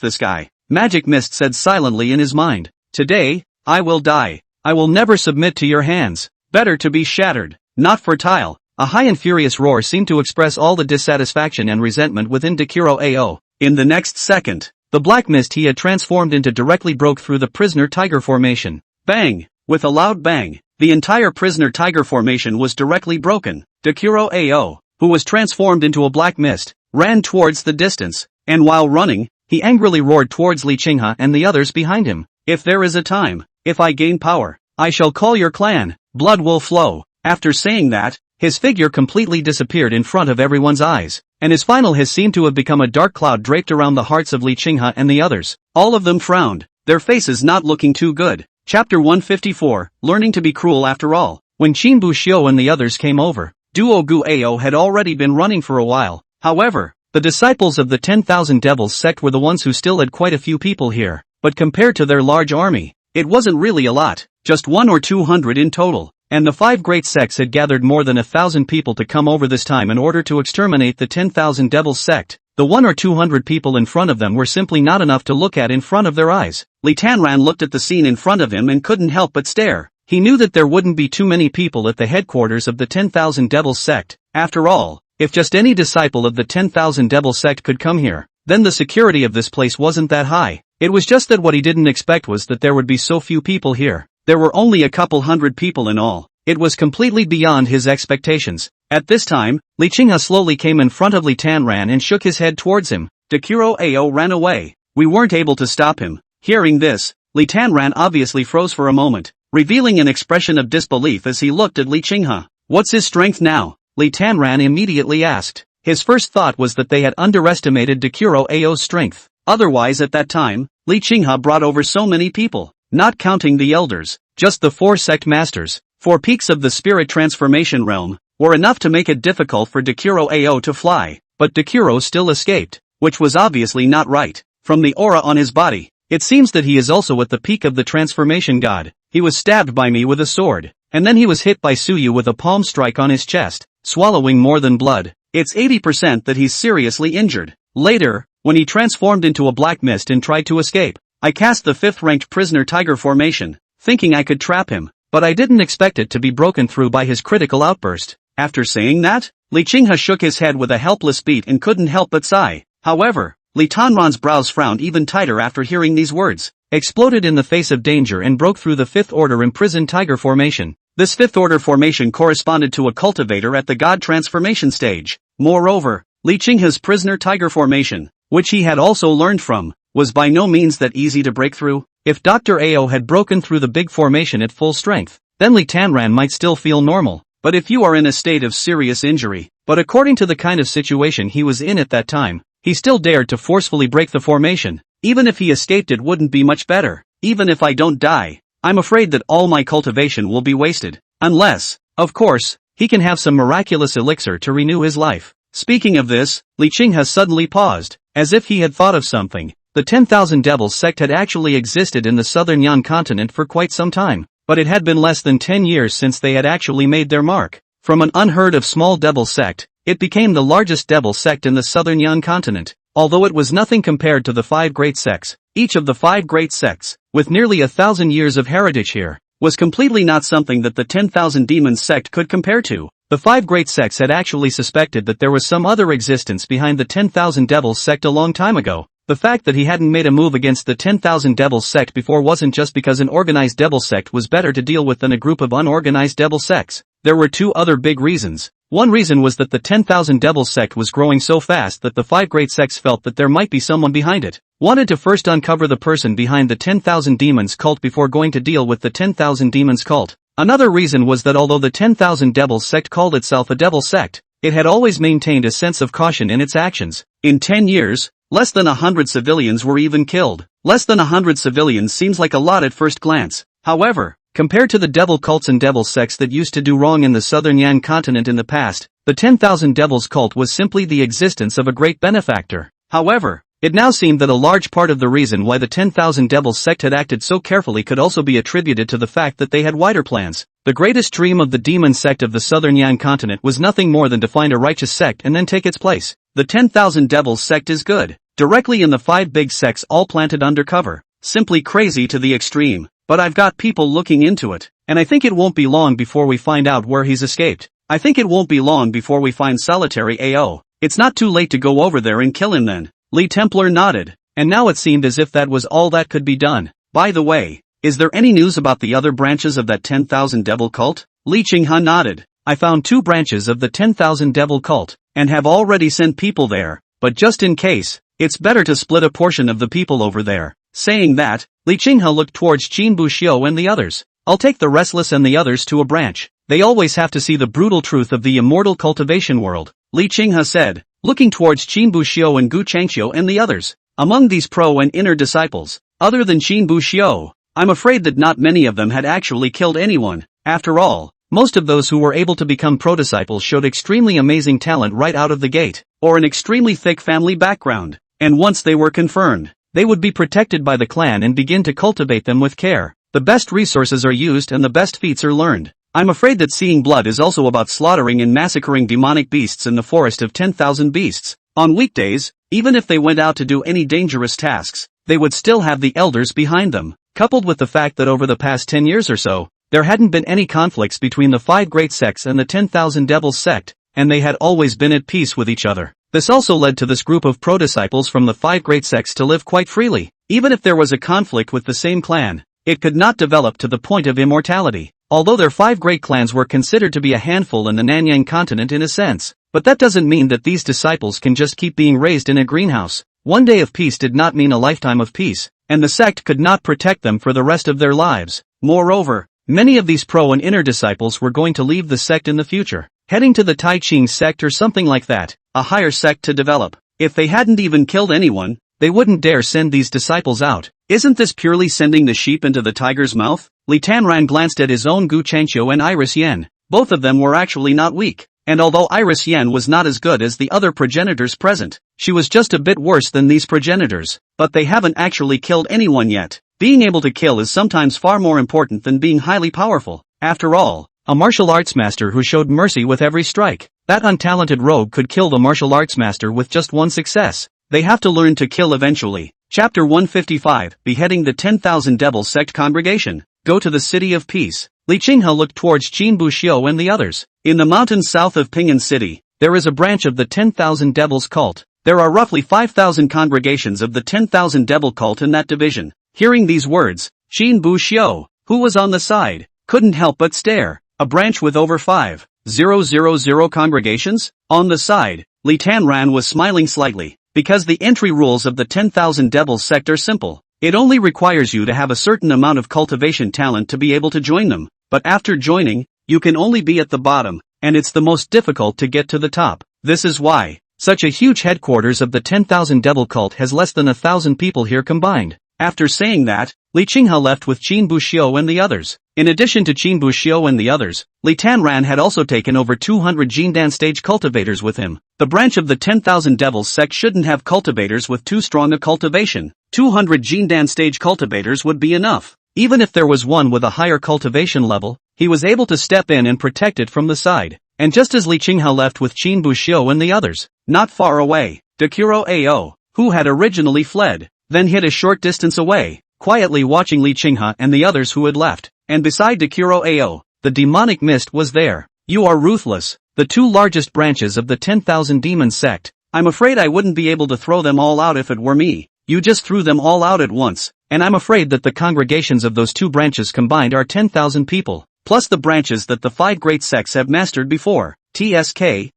this guy, Magic Mist said silently in his mind. Today, I will die. I will never submit to your hands. Better to be shattered, not fertile. A high and furious roar seemed to express all the dissatisfaction and resentment within Dakuro Ao. In the next second, the black mist he had transformed into directly broke through the prisoner tiger formation. Bang! With a loud bang, the entire prisoner tiger formation was directly broken. Dakuro Ao, who was transformed into a black mist, ran towards the distance, and while running, he angrily roared towards Li Qinghe and the others behind him. If there is a time, if I gain power, I shall call your clan, blood will flow. After saying that, his figure completely disappeared in front of everyone's eyes, and his final hiss seemed to have become a dark cloud draped around the hearts of Li Qinghe and the others. All of them frowned, their faces not looking too good. Chapter 154, Learning to be Cruel After All. When Qinbu Xiu and the others came over, Duo Gu Ao had already been running for a while. However, the disciples of the 10,000 Devils sect were the ones who still had quite a few people here, but compared to their large army, it wasn't really a lot, just 100 or 200 in total. And the 5 great sects had gathered more than 1,000 people to come over this time in order to exterminate the 10,000 Devils sect. The 100 or 200 people in front of them were simply not enough to look at in front of their eyes. Li Tanran looked at the scene in front of him and couldn't help but stare. He knew that there wouldn't be too many people at the headquarters of the 10,000 Devils sect. After all, if just any disciple of the 10,000 Devils sect could come here, then the security of this place wasn't that high. It was just that what he didn't expect was that there would be so few people here. There were only a couple hundred people in all. It was completely beyond his expectations. At this time, Li Qinghe slowly came in front of Li Tanran and shook his head towards him. Dakuro Ao ran away. We weren't able to stop him. Hearing this, Li Tanran obviously froze for a moment, revealing an expression of disbelief as he looked at Li Qinghe. What's his strength now? Li Tanran immediately asked. His first thought was that they had underestimated Dakuro Ao's strength. Otherwise at that time, Li Qinghe brought over so many people, not counting the elders, just the 4 sect masters. 4 peaks of the spirit transformation realm were enough to make it difficult for Dakuro Ao to fly, but Dakuro still escaped, which was obviously not right. From the aura on his body, it seems that he is also at the peak of the transformation god. He was stabbed by me with a sword, and then he was hit by Suyu with a palm strike on his chest, swallowing more than blood. It's 80% that he's seriously injured. Later, when he transformed into a black mist and tried to escape, I cast the 5th ranked prisoner tiger formation, thinking I could trap him. But I didn't expect it to be broken through by his critical outburst. After saying that, Li Qinghe shook his head with a helpless beat and couldn't help but sigh. However, Li Tanran's brows frowned even tighter after hearing these words. Exploded in the face of danger and broke through the 5th order imprisoned tiger formation. This 5th order formation corresponded to a cultivator at the god transformation stage. Moreover, Li Qinghe's prisoner tiger formation, which he had also learned from, was by no means that easy to break through. If Dr. Ao had broken through the big formation at full strength, then Li Tanran might still feel normal. But if you are in a state of serious injury, but according to the kind of situation he was in at that time, he still dared to forcefully break the formation. Even if he escaped, it wouldn't be much better. Even if I don't die, I'm afraid that all my cultivation will be wasted. Unless, of course, he can have some miraculous elixir to renew his life. Speaking of this, Li Qinghe suddenly paused, as if he had thought of something. The 10,000 Devils sect had actually existed in the southern Yan continent for quite some time, but it had been less than 10 years since they had actually made their mark. From an unheard of small devil sect, it became the largest devil sect in the southern Yan continent, although it was nothing compared to the 5 great sects. Each of the 5 great sects, with nearly 1,000 years of heritage here, was completely not something that the 10,000 Demons sect could compare to. The 5 great sects had actually suspected that there was some other existence behind the 10,000 Devils sect a long time ago. The fact that he hadn't made a move against the 10,000 Devils sect before wasn't just because an organized devil sect was better to deal with than a group of unorganized devil sects. There were 2 other big reasons. One reason was that the 10,000 Devils sect was growing so fast that the 5 great sects felt that there might be someone behind it. Wanted to first uncover the person behind the 10,000 Demons cult before going to deal with the 10,000 Demons cult. Another reason was that although the 10,000 Devils sect called itself a devil sect, it had always maintained a sense of caution in its actions. In 10 years, less than 100 civilians were even killed. Less than 100 civilians seems like a lot at first glance. However, Compared to the devil cults and devil sects that used to do wrong in the southern Yan continent in the past, the 10,000 Devils cult was simply the existence of a great benefactor. However, it now seemed that a large part of the reason why the 10,000 Devils sect had acted so carefully could also be attributed to the fact that they had wider plans. The greatest dream of the demon sect of the southern Yan continent was nothing more than to find a righteous sect and then take its place. The 10,000 Devils sect is good. Directly in the 5 big sects all planted undercover. Simply crazy to the extreme. But I've got people looking into it, and I think it won't be long before we find out where he's escaped. I think it won't be long before we find solitary AO. It's not too late to go over there and kill him then. Lee Templar nodded, and now it seemed as if that was all that could be done. By the way, is there any news about the other branches of that 10,000 Devil cult? Li Qinghe nodded. I found 2 branches of the 10,000 Devil cult, and have already sent people there, but just in case, it's better to split a portion of the people over there. Saying that, Li Qinghe looked towards Qin Buxiu and the others. I'll take the restless and the others to a branch. They always have to see the brutal truth of the immortal cultivation world, Li Qinghe said, looking towards Qin Buxiu and Gu Changqiu and the others. Among these pro and inner disciples, other than Qin Buxiu, I'm afraid that not many of them had actually killed anyone. After all, most of those who were able to become pro-disciples showed extremely amazing talent right out of the gate, or an extremely thick family background, and once they were confirmed, they would be protected by the clan and begin to cultivate them with care. The best resources are used and the best feats are learned. I'm afraid that seeing blood is also about slaughtering and massacring demonic beasts in the forest of 10,000 beasts. On weekdays, even if they went out to do any dangerous tasks, they would still have the elders behind them. Coupled with the fact that over the past 10 years or so, there hadn't been any conflicts between the 5 great sects and the 10,000 Devils sect, and they had always been at peace with each other. This also led to this group of pro-disciples from the 5 great sects to live quite freely. Even if there was a conflict with the same clan, it could not develop to the point of immortality. Although their 5 great clans were considered to be a handful in the Nanyang continent in a sense, but that doesn't mean that these disciples can just keep being raised in a greenhouse. One day of peace did not mean a lifetime of peace, and the sect could not protect them for the rest of their lives. Moreover, many of these pro and inner disciples were going to leave the sect in the future, heading to the Tai Ching sect or something like that, a higher sect to develop. If they hadn't even killed anyone, they wouldn't dare send these disciples out. Isn't this purely sending the sheep into the tiger's mouth? Li Tanran glanced at his own Gu Changqiu and Iris Yen. Both of them were actually not weak, and although Iris Yen was not as good as the other progenitors present, she was just a bit worse than these progenitors. But they haven't actually killed anyone yet. Being able to kill is sometimes far more important than being highly powerful. After all, a martial arts master who showed mercy with every strike. That untalented rogue could kill the martial arts master with just one success. They have to learn to kill eventually. Chapter 155, Beheading the 10,000 Devil Sect Congregation. Go to the City of Peace. Li Qinghe looked towards Qin Buxiu and the others. In the mountains south of Ping'an City, there is a branch of the 10,000 Devils cult. There are roughly 5,000 congregations of the 10,000 Devil cult in that division. Hearing these words, Qin Buxiu, who was on the side, couldn't help but stare. A branch with over 5,000 congregations? On the side, Li Tanran was smiling slightly. Because the entry rules of the 10,000 Devils sect are simple. It only requires you to have a certain amount of cultivation talent to be able to join them, but after joining, you can only be at the bottom, and it's the most difficult to get to the top. This is why such a huge headquarters of the 10,000 Devil cult has less than 1,000 people here combined. After saying that, Li Qinghe left with Qin Buxiu and the others. In addition to Qin Buxiu and the others, Li Tanran had also taken over 200 Jindan stage cultivators with him. The branch of the 10,000 Devils sect shouldn't have cultivators with too strong a cultivation. 200 Jindan stage cultivators would be enough. Even if there was one with a higher cultivation level, he was able to step in and protect it from the side. And just as Li Qinghe left with Qin Buxiu and the others, not far away, Dakuro Ao, who had originally fled, then hid a short distance away, quietly watching Li Qinghe and the others who had left. And beside Dakuro Ao, the demonic mist was there. You are ruthless. The 2 largest branches of the 10,000 demon sect. I'm afraid I wouldn't be able to throw them all out if it were me. You just threw them all out at once, and I'm afraid that the congregations of those 2 branches combined are 10,000 people, plus the branches that the 5 great sects have mastered before. TSK,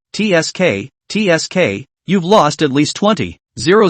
you've lost at least 20, 000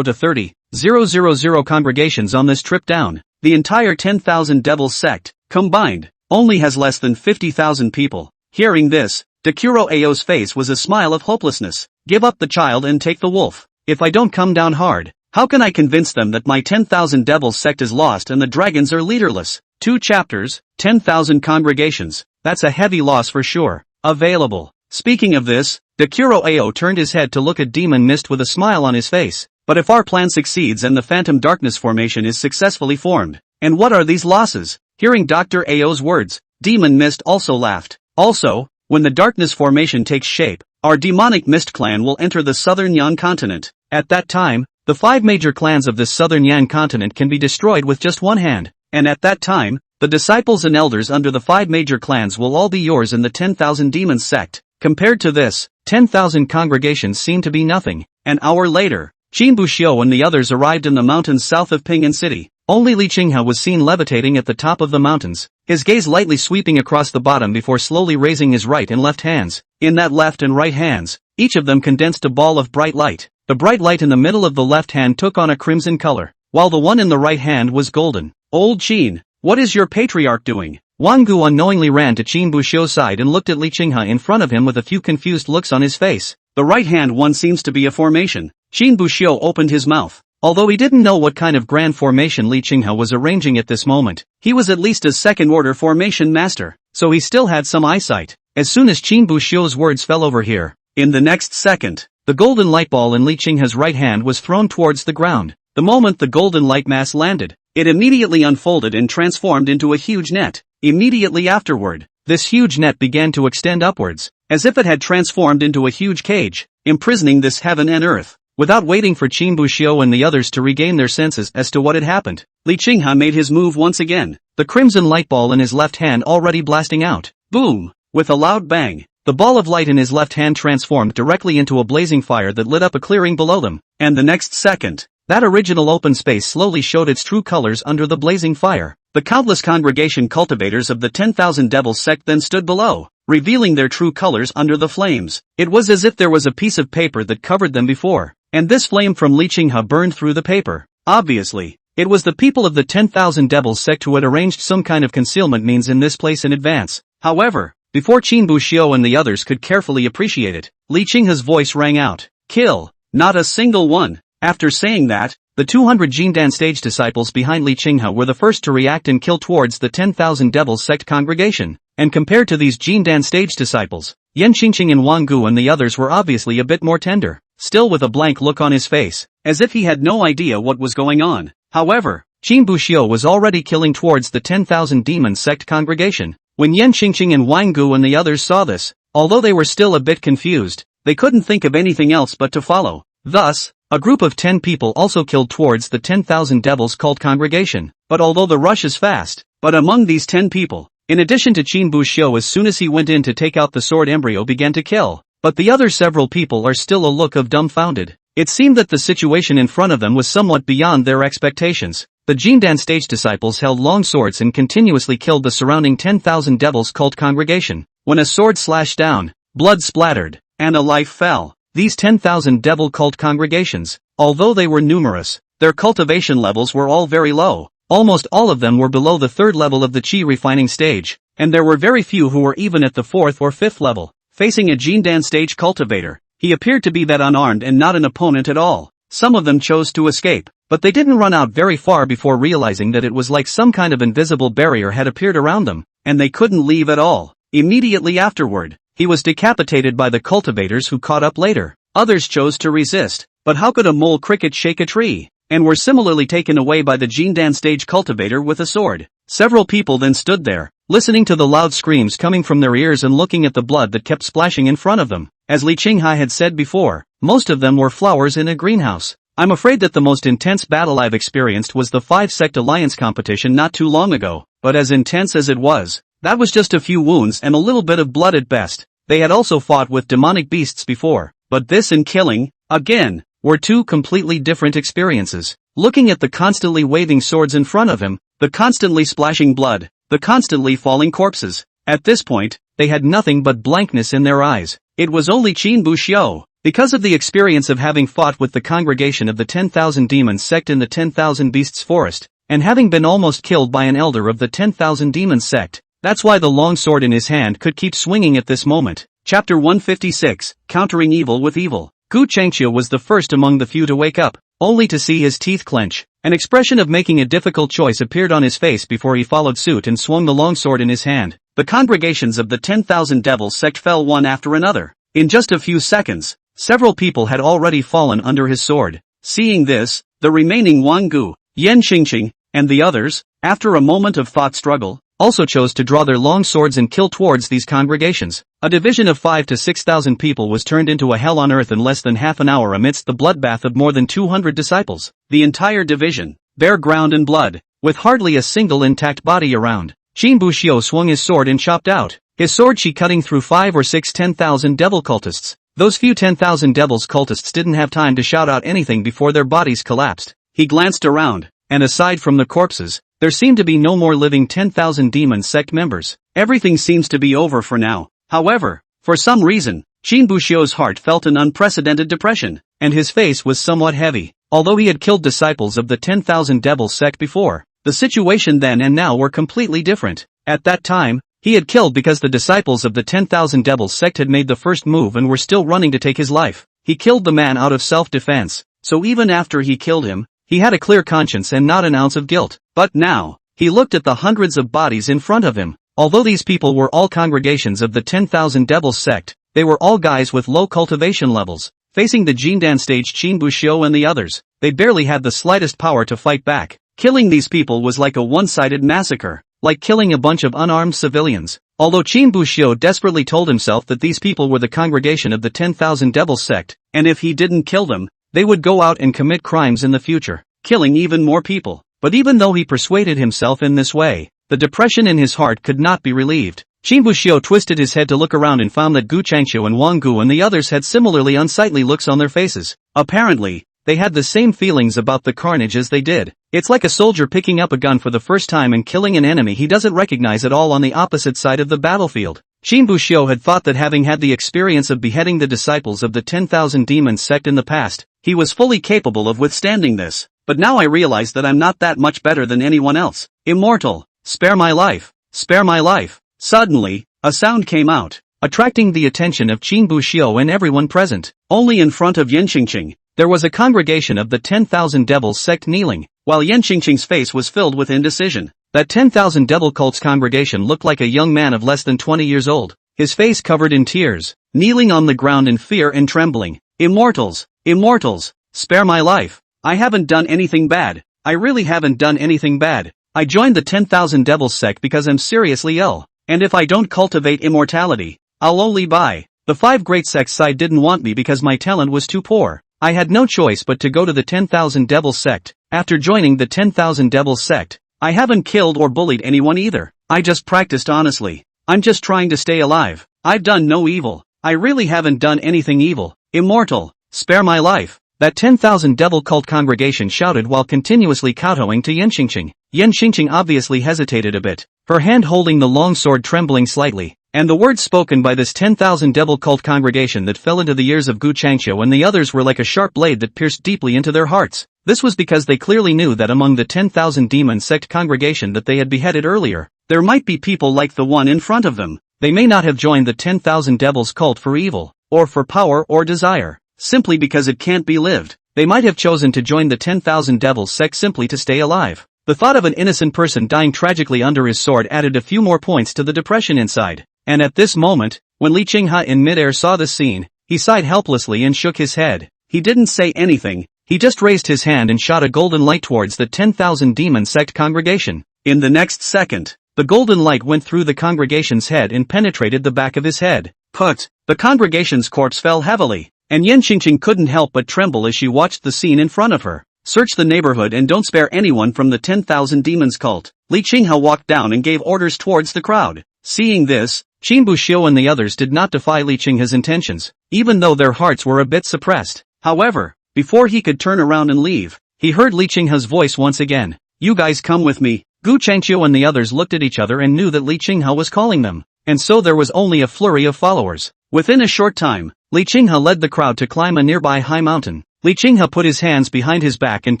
to 30, 000 congregations on this trip down. The entire 10,000 Devils sect, combined, only has less than 50,000 people. Hearing this, Dakuro Ao's face was a smile of hopelessness. Give up the child and take the wolf. If I don't come down hard, How can I convince them that my 10,000 devils sect is lost and the dragons are leaderless? 2 chapters, 10,000 congregations. That's a heavy loss for sure. Available. Speaking of this, Dakuro Ao turned his head to look at Demon Mist with a smile on his face. But if our plan succeeds and the Phantom Darkness formation is successfully formed, and what are these losses? Hearing Dr. Ao's words, Demon Mist also laughed. Also, when the Darkness formation takes shape, our demonic Mist clan will enter the southern Yan continent. At that time, the 5 major clans of this southern Yan continent can be destroyed with just one hand, and at that time, the disciples and elders under the 5 major clans will all be yours in the 10,000 demons sect. Compared to this, 10,000 congregations seem to be nothing. An hour later, Qin Buxiu and the others arrived in the mountains south of Ping'an City. Only Li Qinghe was seen levitating at the top of the mountains, his gaze lightly sweeping across the bottom before slowly raising his right and left hands. In that left and right hands, each of them condensed a ball of bright light. The bright light in the middle of the left hand took on a crimson color, while the one in the right hand was golden. Old Qin, what is your patriarch doing? Wang Gu unknowingly ran to Qin Buxiu's side and looked at Li Qinghe in front of him with a few confused looks on his face. The right hand one seems to be a formation. Qin Buxiu opened his mouth. Although he didn't know what kind of grand formation Li Qinghe was arranging at this moment, he was at least a second-order formation master, so he still had some eyesight. As soon as Qin Buxiu's words fell over here, in the next second, the golden light ball in Li Qinghe's right hand was thrown towards the ground. The moment the golden light mass landed, it immediately unfolded and transformed into a huge net. Immediately afterward, this huge net began to extend upwards, as if it had transformed into a huge cage, imprisoning this heaven and earth. Without waiting for Qin Buxiu and the others to regain their senses as to what had happened, Li Qinghe made his move once again, the crimson light ball in his left hand already blasting out. Boom! With a loud bang, the ball of light in his left hand transformed directly into a blazing fire that lit up a clearing below them, and the next second, that original open space slowly showed its true colors under the blazing fire. The countless congregation cultivators of the 10,000 devils sect then stood below, revealing their true colors under the flames. It was as if there was a piece of paper that covered them before, and this flame from Li Qinghe burned through the paper. Obviously, it was the people of the 10,000 devils sect who had arranged some kind of concealment means in this place in advance. However, before Qin Buxiu and the others could carefully appreciate it, Li Qinghe's voice rang out, "Kill! Not a single one!" After saying that, the 200 Jindan stage disciples behind Li Qinghe were the first to react and kill towards the 10,000 devils sect congregation. And compared to these Jindan stage disciples, Yan Qingqing and Wang Gu and the others were obviously a bit more tender, still with a blank look on his face, as if he had no idea what was going on. However, Qin Buxiu was already killing towards the 10,000 demon sect congregation. When Yan Qingqing and Wang Gu and the others saw this, although they were still a bit confused, they couldn't think of anything else but to follow. Thus, a group of 10 people also killed towards the 10,000 devils cult congregation. But although the rush is fast, but among these 10 people, in addition to Qin Buxiu, as soon as he went in to take out the sword, embryo began to kill. But the other several people are still a look of dumbfounded. It seemed that the situation in front of them was somewhat beyond their expectations. The Jindan stage disciples held long swords and continuously killed the surrounding 10,000 devils cult congregation. When a sword slashed down, blood splattered, and a life fell. These 10,000 devil cult congregations, although they were numerous, their cultivation levels were all very low. Almost all of them were below the 3rd level of the Qi refining stage, and there were very few who were even at the 4th or 5th level. Facing a Jindan stage cultivator, he appeared to be that unarmed and not an opponent at all. Some of them chose to escape, but they didn't run out very far before realizing that it was like some kind of invisible barrier had appeared around them, and they couldn't leave at all. Immediately afterward, he was decapitated by the cultivators who caught up later. Others chose to resist, but how could a mole cricket shake a tree? And were similarly taken away by the Jindan stage cultivator with a sword. Several people then stood there, listening to the loud screams coming from their ears and looking at the blood that kept splashing in front of them. As Li Qinghe had said before, most of them were flowers in a greenhouse. I'm afraid that the most intense battle I've experienced was the 5-sect alliance competition not too long ago, but as intense as it was, that was just a few wounds and a little bit of blood at best. They had also fought with demonic beasts before, but this and killing, again, were two completely different experiences. Looking at the constantly waving swords in front of him, the constantly splashing blood, the constantly falling corpses, at this point, they had nothing but blankness in their eyes. It was only Qin Buxiu, because of the experience of having fought with the congregation of the 10,000 demons sect in the 10,000 beasts forest, and having been almost killed by an elder of the 10,000 demons sect. That's why the long sword in his hand could keep swinging at this moment. Chapter 156, Countering Evil with Evil. Gu Changqiu was the first among the few to wake up. only to see his teeth clench. An expression of making a difficult choice appeared on his face before he followed suit and swung the longsword in his hand. The congregations of the 10,000 Devils sect fell one after another. In just a few seconds, several people had already fallen under his sword. Seeing this, the remaining Wang Gu, Yan Xingqing, and the others, after a moment of thought struggle, also chose to draw their long swords and kill towards these congregations. A division of 5,000 to 6,000 people was turned into a hell on earth in less than half an hour amidst the bloodbath of more than 200 disciples. The entire division, bare ground and blood, with hardly a single intact body around. Qin Buxiu swung his sword and chopped out his sword chi cutting through 5 or 6 10,000 devil cultists. Those few 10,000 devils cultists didn't have time to shout out anything before their bodies collapsed. He glanced around, and aside from the corpses, there seemed to be no more living 10,000 demon sect members. Everything seems to be over for now. However, for some reason, Qin Buxiu's heart felt an unprecedented depression, and his face was somewhat heavy. Although he had killed disciples of the 10,000 devil sect before, the situation then and now were completely different. At that time, he had killed because the disciples of the 10,000 devil sect had made the first move and were still running to take his life. He killed the man out of self-defense, so even after he killed him, he had a clear conscience and not an ounce of guilt. But now, he looked at the hundreds of bodies in front of him. Although these people were all congregations of the 10,000 Devils sect, they were all guys with low cultivation levels. Facing the Jindan stage Qin Buxiu and the others, they barely had the slightest power to fight back. Killing these people was like a one-sided massacre, like killing a bunch of unarmed civilians. Although Qin Buxiu desperately told himself that these people were the congregation of the 10,000 Devils sect, and if he didn't kill them, they would go out and commit crimes in the future, killing even more people. But even though he persuaded himself in this way, the depression in his heart could not be relieved. Qin Buxiu twisted his head to look around and found that Gu Changqiu and Wang Gu and the others had similarly unsightly looks on their faces. Apparently, they had the same feelings about the carnage as they did. It's like a soldier picking up a gun for the first time and killing an enemy he doesn't recognize at all on the opposite side of the battlefield. Qin Buxiu had thought that having had the experience of beheading the disciples of the 10,000 demon sect in the past, he was fully capable of withstanding this. But now I realize that I'm not that much better than anyone else. Immortal, spare my life, spare my life. Suddenly, a sound came out, attracting the attention of Qin Buxiu and everyone present. Only in front of Yan Xingqing, there was a congregation of the 10,000 Devils sect kneeling, while Yan Xingqing's face was filled with indecision. That 10,000 Devil cult's congregation looked like a young man of less than 20 years old, his face covered in tears, kneeling on the ground in fear and trembling. Immortals, immortals, spare my life. I haven't done anything bad. I really haven't done anything bad. I joined the 10,000 Devils sect because I'm seriously ill, and if I don't cultivate immortality, I'll only die. The 5 great sects side didn't want me because my talent was too poor. I had no choice but to go to the 10,000 Devils sect. After joining the 10,000 Devils sect, I haven't killed or bullied anyone either. I just practiced honestly. I'm just trying to stay alive. I've done no evil. I really haven't done anything evil. Immortal, spare my life. That 10,000 devil cult congregation shouted while continuously kowtowing to Yan Xingqing. Yan Xingqing obviously hesitated a bit, her hand holding the long sword trembling slightly, and the words spoken by this 10,000 devil cult congregation that fell into the ears of Gu Changqiu and the others were like a sharp blade that pierced deeply into their hearts. This was because they clearly knew that among the 10,000 demon sect congregation that they had beheaded earlier, there might be people like the one in front of them. They may not have joined the 10,000 devils cult for evil, or for power or desire, simply because it can't be lived. They might have chosen to join the 10,000 devils sect simply to stay alive. The thought of an innocent person dying tragically under his sword added a few more points to the depression inside. And at this moment, when Li Qinghe in midair saw the scene, he sighed helplessly and shook his head. He didn't say anything, he just raised his hand and shot a golden light towards the 10,000 demon sect congregation. In the next second, the golden light went through the congregation's head and penetrated the back of his head. Put! The congregation's corpse fell heavily, and Yan Xingqing couldn't help but tremble as she watched the scene in front of her. Search the neighborhood and don't spare anyone from the 10,000 demons cult. Li Qinghe walked down and gave orders towards the crowd. Seeing this, Qin Buxiu and the others did not defy Li Qinghe's intentions, even though their hearts were a bit suppressed. However, before he could turn around and leave, he heard Li Qinghe's voice once again. You guys come with me. Gu Changqiu and the others looked at each other and knew that Li Qinghe was calling them, and so there was only a flurry of followers. Within a short time, Li Qinghe led the crowd to climb a nearby high mountain. Li Qinghe put his hands behind his back and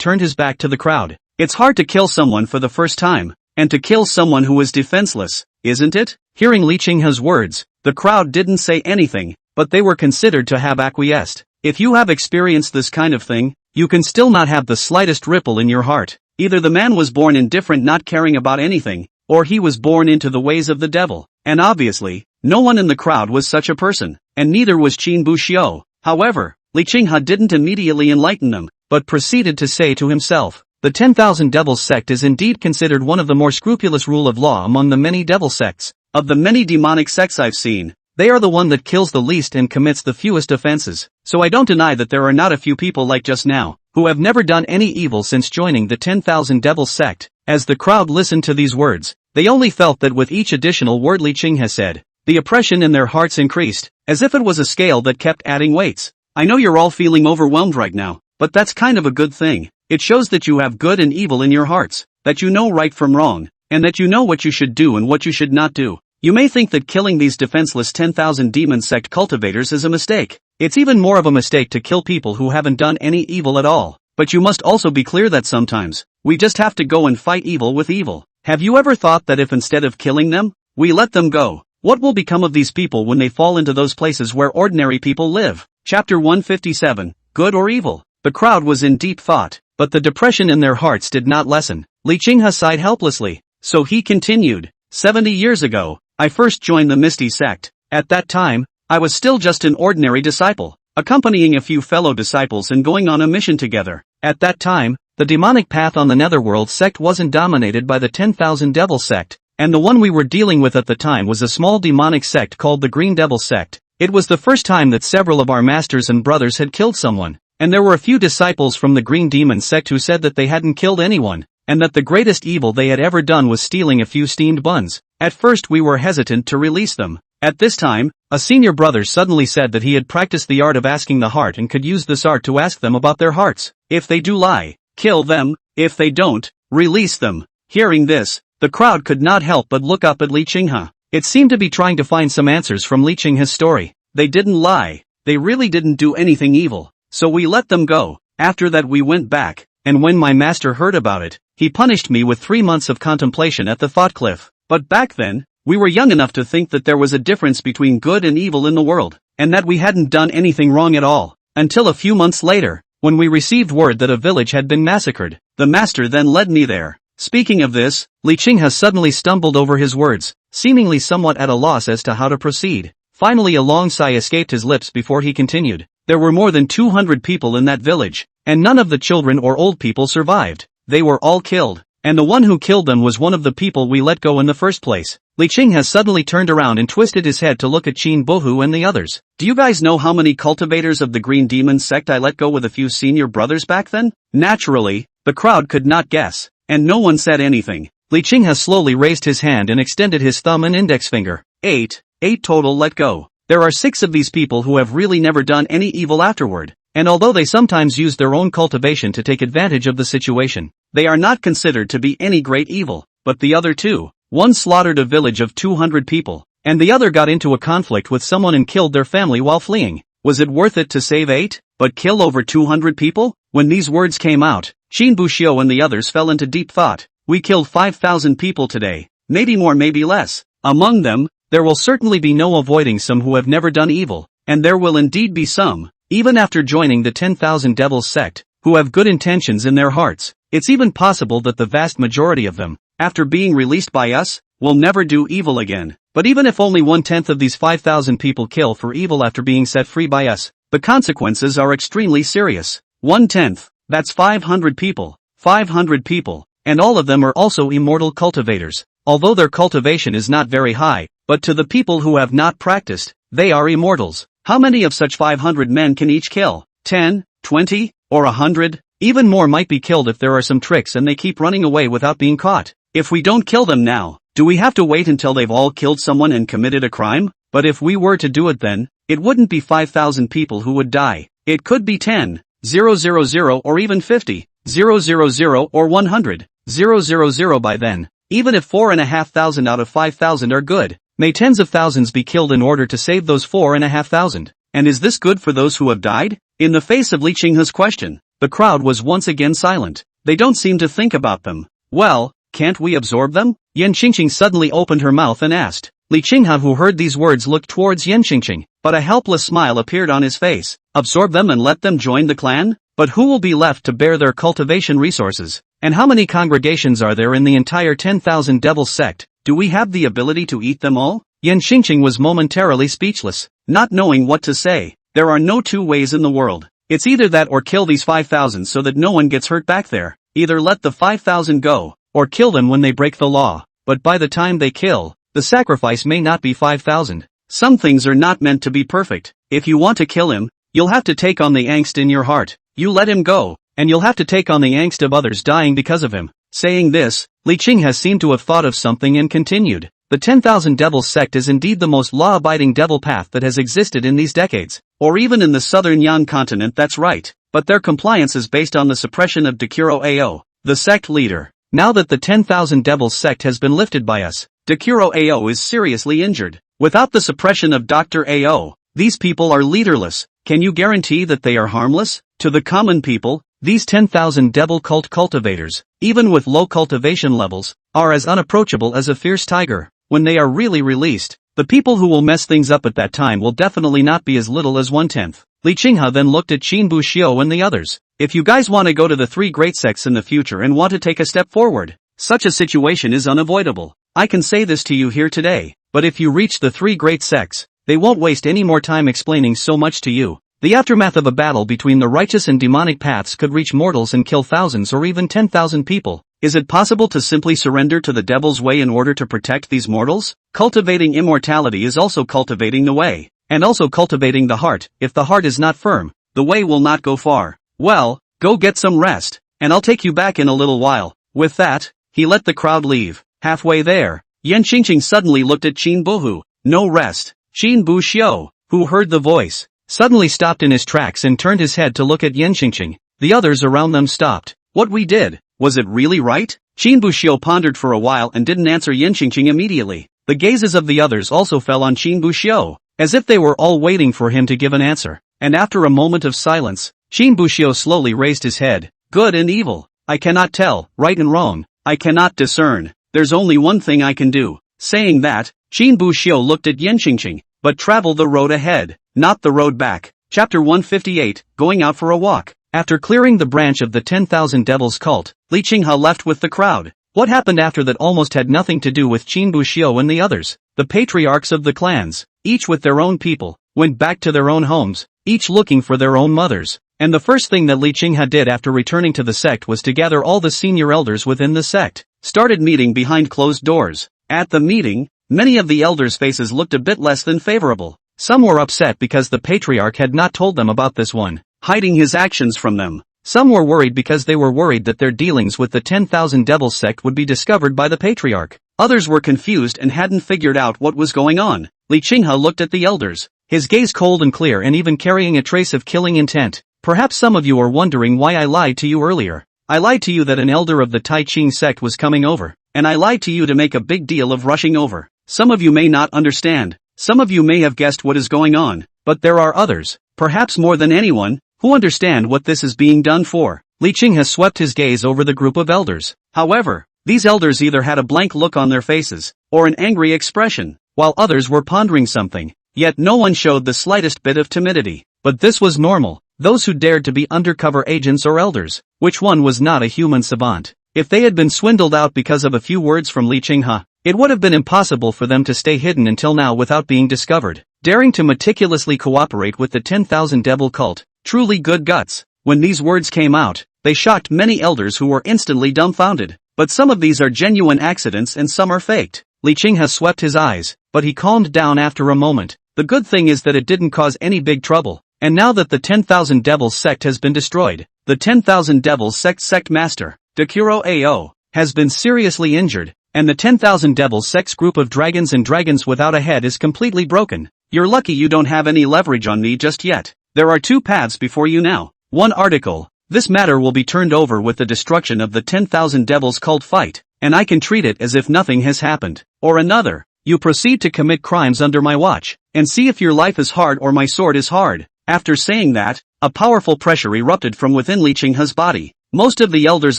turned his back to the crowd. It's hard to kill someone for the first time, and to kill someone who is defenseless, isn't it? Hearing Li Qinghe's words, the crowd didn't say anything, but they were considered to have acquiesced. If you have experienced this kind of thing, you can still not have the slightest ripple in your heart. Either the man was born indifferent, not caring about anything, or he was born into the ways of the devil. And obviously, no one in the crowd was such a person, and neither was Qin Buxiu. However, Li Qinghe didn't immediately enlighten them, but proceeded to say to himself, the 10,000 Devils sect is indeed considered one of the more scrupulous rule of law among the many devil sects. Of the many demonic sects I've seen, they are the one that kills the least and commits the fewest offenses. So I don't deny that there are not a few people like just now, who have never done any evil since joining the 10,000 Devils sect. As the crowd listened to these words, they only felt that with each additional word Li Qinghe said, the oppression in their hearts increased, as if it was a scale that kept adding weights. I know you're all feeling overwhelmed right now, but that's kind of a good thing. It shows that you have good and evil in your hearts, that you know right from wrong, and that you know what you should do and what you should not do. You may think that killing these defenseless 10,000 demon sect cultivators is a mistake. It's even more of a mistake to kill people who haven't done any evil at all. But you must also be clear that sometimes, we just have to go and fight evil with evil. Have you ever thought that if instead of killing them, we let them go, what will become of these people when they fall into those places where ordinary people live? Chapter 157, Good or Evil? The crowd was in deep thought, but the depression in their hearts did not lessen. Li Qinghe sighed helplessly. So he continued, 70 years ago, I first joined the Misty sect. At that time, I was still just an ordinary disciple, accompanying a few fellow disciples and going on a mission together. At that time, the demonic path on the Netherworld sect wasn't dominated by the 10,000 Devil sect, and the one we were dealing with at the time was a small demonic sect called the Green Devil sect. It was the first time that several of our masters and brothers had killed someone, and there were a few disciples from the Green Demon sect who said that they hadn't killed anyone, and that the greatest evil they had ever done was stealing a few steamed buns. At first we were hesitant to release them. At this time, a senior brother suddenly said that he had practiced the art of asking the heart and could use this art to ask them about their hearts. If they do lie, kill them. If they don't, release them. Hearing this, the crowd could not help but look up at Li Qinghe. It seemed to be trying to find some answers from Li Qinghe's story. They didn't lie. They really didn't do anything evil. So we let them go. After that we went back, and when my master heard about it, he punished me with 3 months of contemplation at the thought cliff. But back then, we were young enough to think that there was a difference between good and evil in the world, and that we hadn't done anything wrong at all, until a few months later, when we received word that a village had been massacred. The master then led me there. Speaking of this, Li Qinghe suddenly stumbled over his words, seemingly somewhat at a loss as to how to proceed. Finally a long sigh escaped his lips before he continued. There were more than 200 people in that village, and none of the children or old people survived. They were all killed, and the one who killed them was one of the people we let go in the first place. Li Qinghe suddenly turned around and twisted his head to look at Qin Bohu and the others. Do you guys know how many cultivators of the Green Demon sect I let go with a few senior brothers back then? Naturally, the crowd could not guess, and no one said anything. Li Qinghe slowly raised his hand and extended his thumb and index finger. 8 total let go. There are 6 of these people who have really never done any evil afterward, and although they sometimes use their own cultivation to take advantage of the situation, they are not considered to be any great evil. But the other 2, one slaughtered a village of 200 people, and the other got into a conflict with someone and killed their family while fleeing. Was it worth it to save 8, but kill over 200 people? When these words came out, Qin Buxiu and the others fell into deep thought. We killed 5,000 people today, maybe more maybe less. Among them, there will certainly be no avoiding some who have never done evil, and there will indeed be some, even after joining the 10,000 Devils sect, who have good intentions in their hearts. It's even possible that the vast majority of them, after being released by us, will never do evil again. But even if only 1/10 of these 5,000 people kill for evil after being set free by us, the consequences are extremely serious. 1/10, that's 500 people. 500 people, and all of them are also immortal cultivators. Although their cultivation is not very high, but to the people who have not practiced, they are immortals. How many of such 500 men can each kill? 10, 20, or 100? Even more might be killed if there are some tricks and they keep running away without being caught. If we don't kill them now, do we have to wait until they've all killed someone and committed a crime? But if we were to do it then, it wouldn't be 5,000 people who would die. It could be 10, 000 or even 50, 000 or 100, 000 by then. Even if 4,500 out of 5,000 are good, may tens of thousands be killed in order to save those 4,500. And is this good for those who have died? In the face of Li Qinghe's question, the crowd was once again silent. They don't seem to think about them. Well, can't we absorb them? Yan Qingqing suddenly opened her mouth and asked. Li Qinghe, who heard these words, looked towards Yan Qingqing, but a helpless smile appeared on his face. Absorb them and let them join the clan? But who will be left to bear their cultivation resources? And how many congregations are there in the entire 10,000 Devils sect? Do we have the ability to eat them all? Yan Xingqing was momentarily speechless, not knowing what to say. There are no two ways in the world. It's either that or kill these 5,000 so that no one gets hurt back there. Either let the 5,000 go, or kill them when they break the law. But by the time they kill, the sacrifice may not be 5,000. Some things are not meant to be perfect. If you want to kill him, you'll have to take on the angst in your heart. You let him go, and you'll have to take on the angst of others dying because of him. Saying this, Li Qing has seemed to have thought of something and continued. The 10,000 Devils sect is indeed the most law-abiding devil path that has existed in these decades. Or even in the southern Yan continent, that's right. But their compliance is based on the suppression of Dekuro Ao, the sect leader. Now that the 10,000 Devils sect has been lifted by us, Dekuro Ao is seriously injured. Without the suppression of Dr. Ao, these people are leaderless. Can you guarantee that they are harmless? To the common people, these 10,000 devil cult cultivators, even with low cultivation levels, are as unapproachable as a fierce tiger. When they are really released, the people who will mess things up at that time will definitely not be as little as 1/10. Li Qinghe then looked at Qin Buxiu and the others. If you guys want to go to the 3 great sects in the future and want to take a step forward, such a situation is unavoidable. I can say this to you here today, but if you reach the 3 great sects, they won't waste any more time explaining so much to you. The aftermath of a battle between the righteous and demonic paths could reach mortals and kill thousands or even 10,000 people. Is it possible to simply surrender to the devil's way in order to protect these mortals? Cultivating immortality is also cultivating the way, and also cultivating the heart. If the heart is not firm, the way will not go far. Well, go get some rest, and I'll take you back in a little while. With that, he let the crowd leave. Halfway there, Yan Xingqing suddenly looked at Qin Buhu. No rest. Qin Buxiu, who heard the voice, suddenly stopped in his tracks and turned his head to look at Yan Xingqing. The others around them stopped. What we did, was it really right? Qin Buxiu pondered for a while and didn't answer Yan Xingqing immediately. The gazes of the others also fell on Qin Buxiu, as if they were all waiting for him to give an answer. And after a moment of silence, Qin Buxiu slowly raised his head. Good and evil. I cannot tell, right and wrong. I cannot discern. There's only one thing I can do. Saying that, Qin Buxiu looked at Yan Xingqing, but travel the road ahead, not the road back. Chapter 158, Going Out for a Walk. After clearing the branch of the 10,000 Devils cult, Li Qinghe left with the crowd. What happened after that almost had nothing to do with Qin Buxiu and the others. The patriarchs of the clans, each with their own people, went back to their own homes, each looking for their own mothers. And the first thing that Li Qinghe did after returning to the sect was to gather all the senior elders within the sect. Started meeting behind closed doors. At the meeting, many of the elders' faces looked a bit less than favorable. Some were upset because the patriarch had not told them about this one, hiding his actions from them. Some were worried because they were worried that their dealings with the 10,000 Devils sect would be discovered by the patriarch. Others were confused and hadn't figured out what was going on. Li Qinghe looked at the elders, his gaze cold and clear and even carrying a trace of killing intent. Perhaps some of you are wondering why I lied to you earlier. I lied to you that an elder of the Tai Ching sect was coming over, and I lied to you to make a big deal of rushing over. Some of you may not understand. Some of you may have guessed what is going on, but there are others, perhaps more than anyone, who understand what this is being done for. Li Qinghe swept his gaze over the group of elders. However, these elders either had a blank look on their faces, or an angry expression, while others were pondering something. Yet no one showed the slightest bit of timidity. But this was normal. Those who dared to be undercover agents or elders, which one was not a human savant? If they had been swindled out because of a few words from Li Qinghe, it would have been impossible for them to stay hidden until now without being discovered. Daring to meticulously cooperate with the 10,000 Devil cult, truly good guts. When these words came out, they shocked many elders who were instantly dumbfounded. But some of these are genuine accidents and some are faked. Li Qinghe swept his eyes, but he calmed down after a moment. The good thing is that it didn't cause any big trouble. And now that the 10,000 Devils sect has been destroyed, the 10,000 Devils sect master, Dekuro Ao, has been seriously injured, and the 10,000 Devils sect's group of dragons and dragons without a head is completely broken. You're lucky you don't have any leverage on me just yet. There are 2 paths before you now. One article, this matter will be turned over with the destruction of the 10,000 Devils cult fight, and I can treat it as if nothing has happened. Or another, you proceed to commit crimes under my watch, and see if your life is hard or my sword is hard. After saying that, a powerful pressure erupted from within Li Qinghe's body. Most of the elders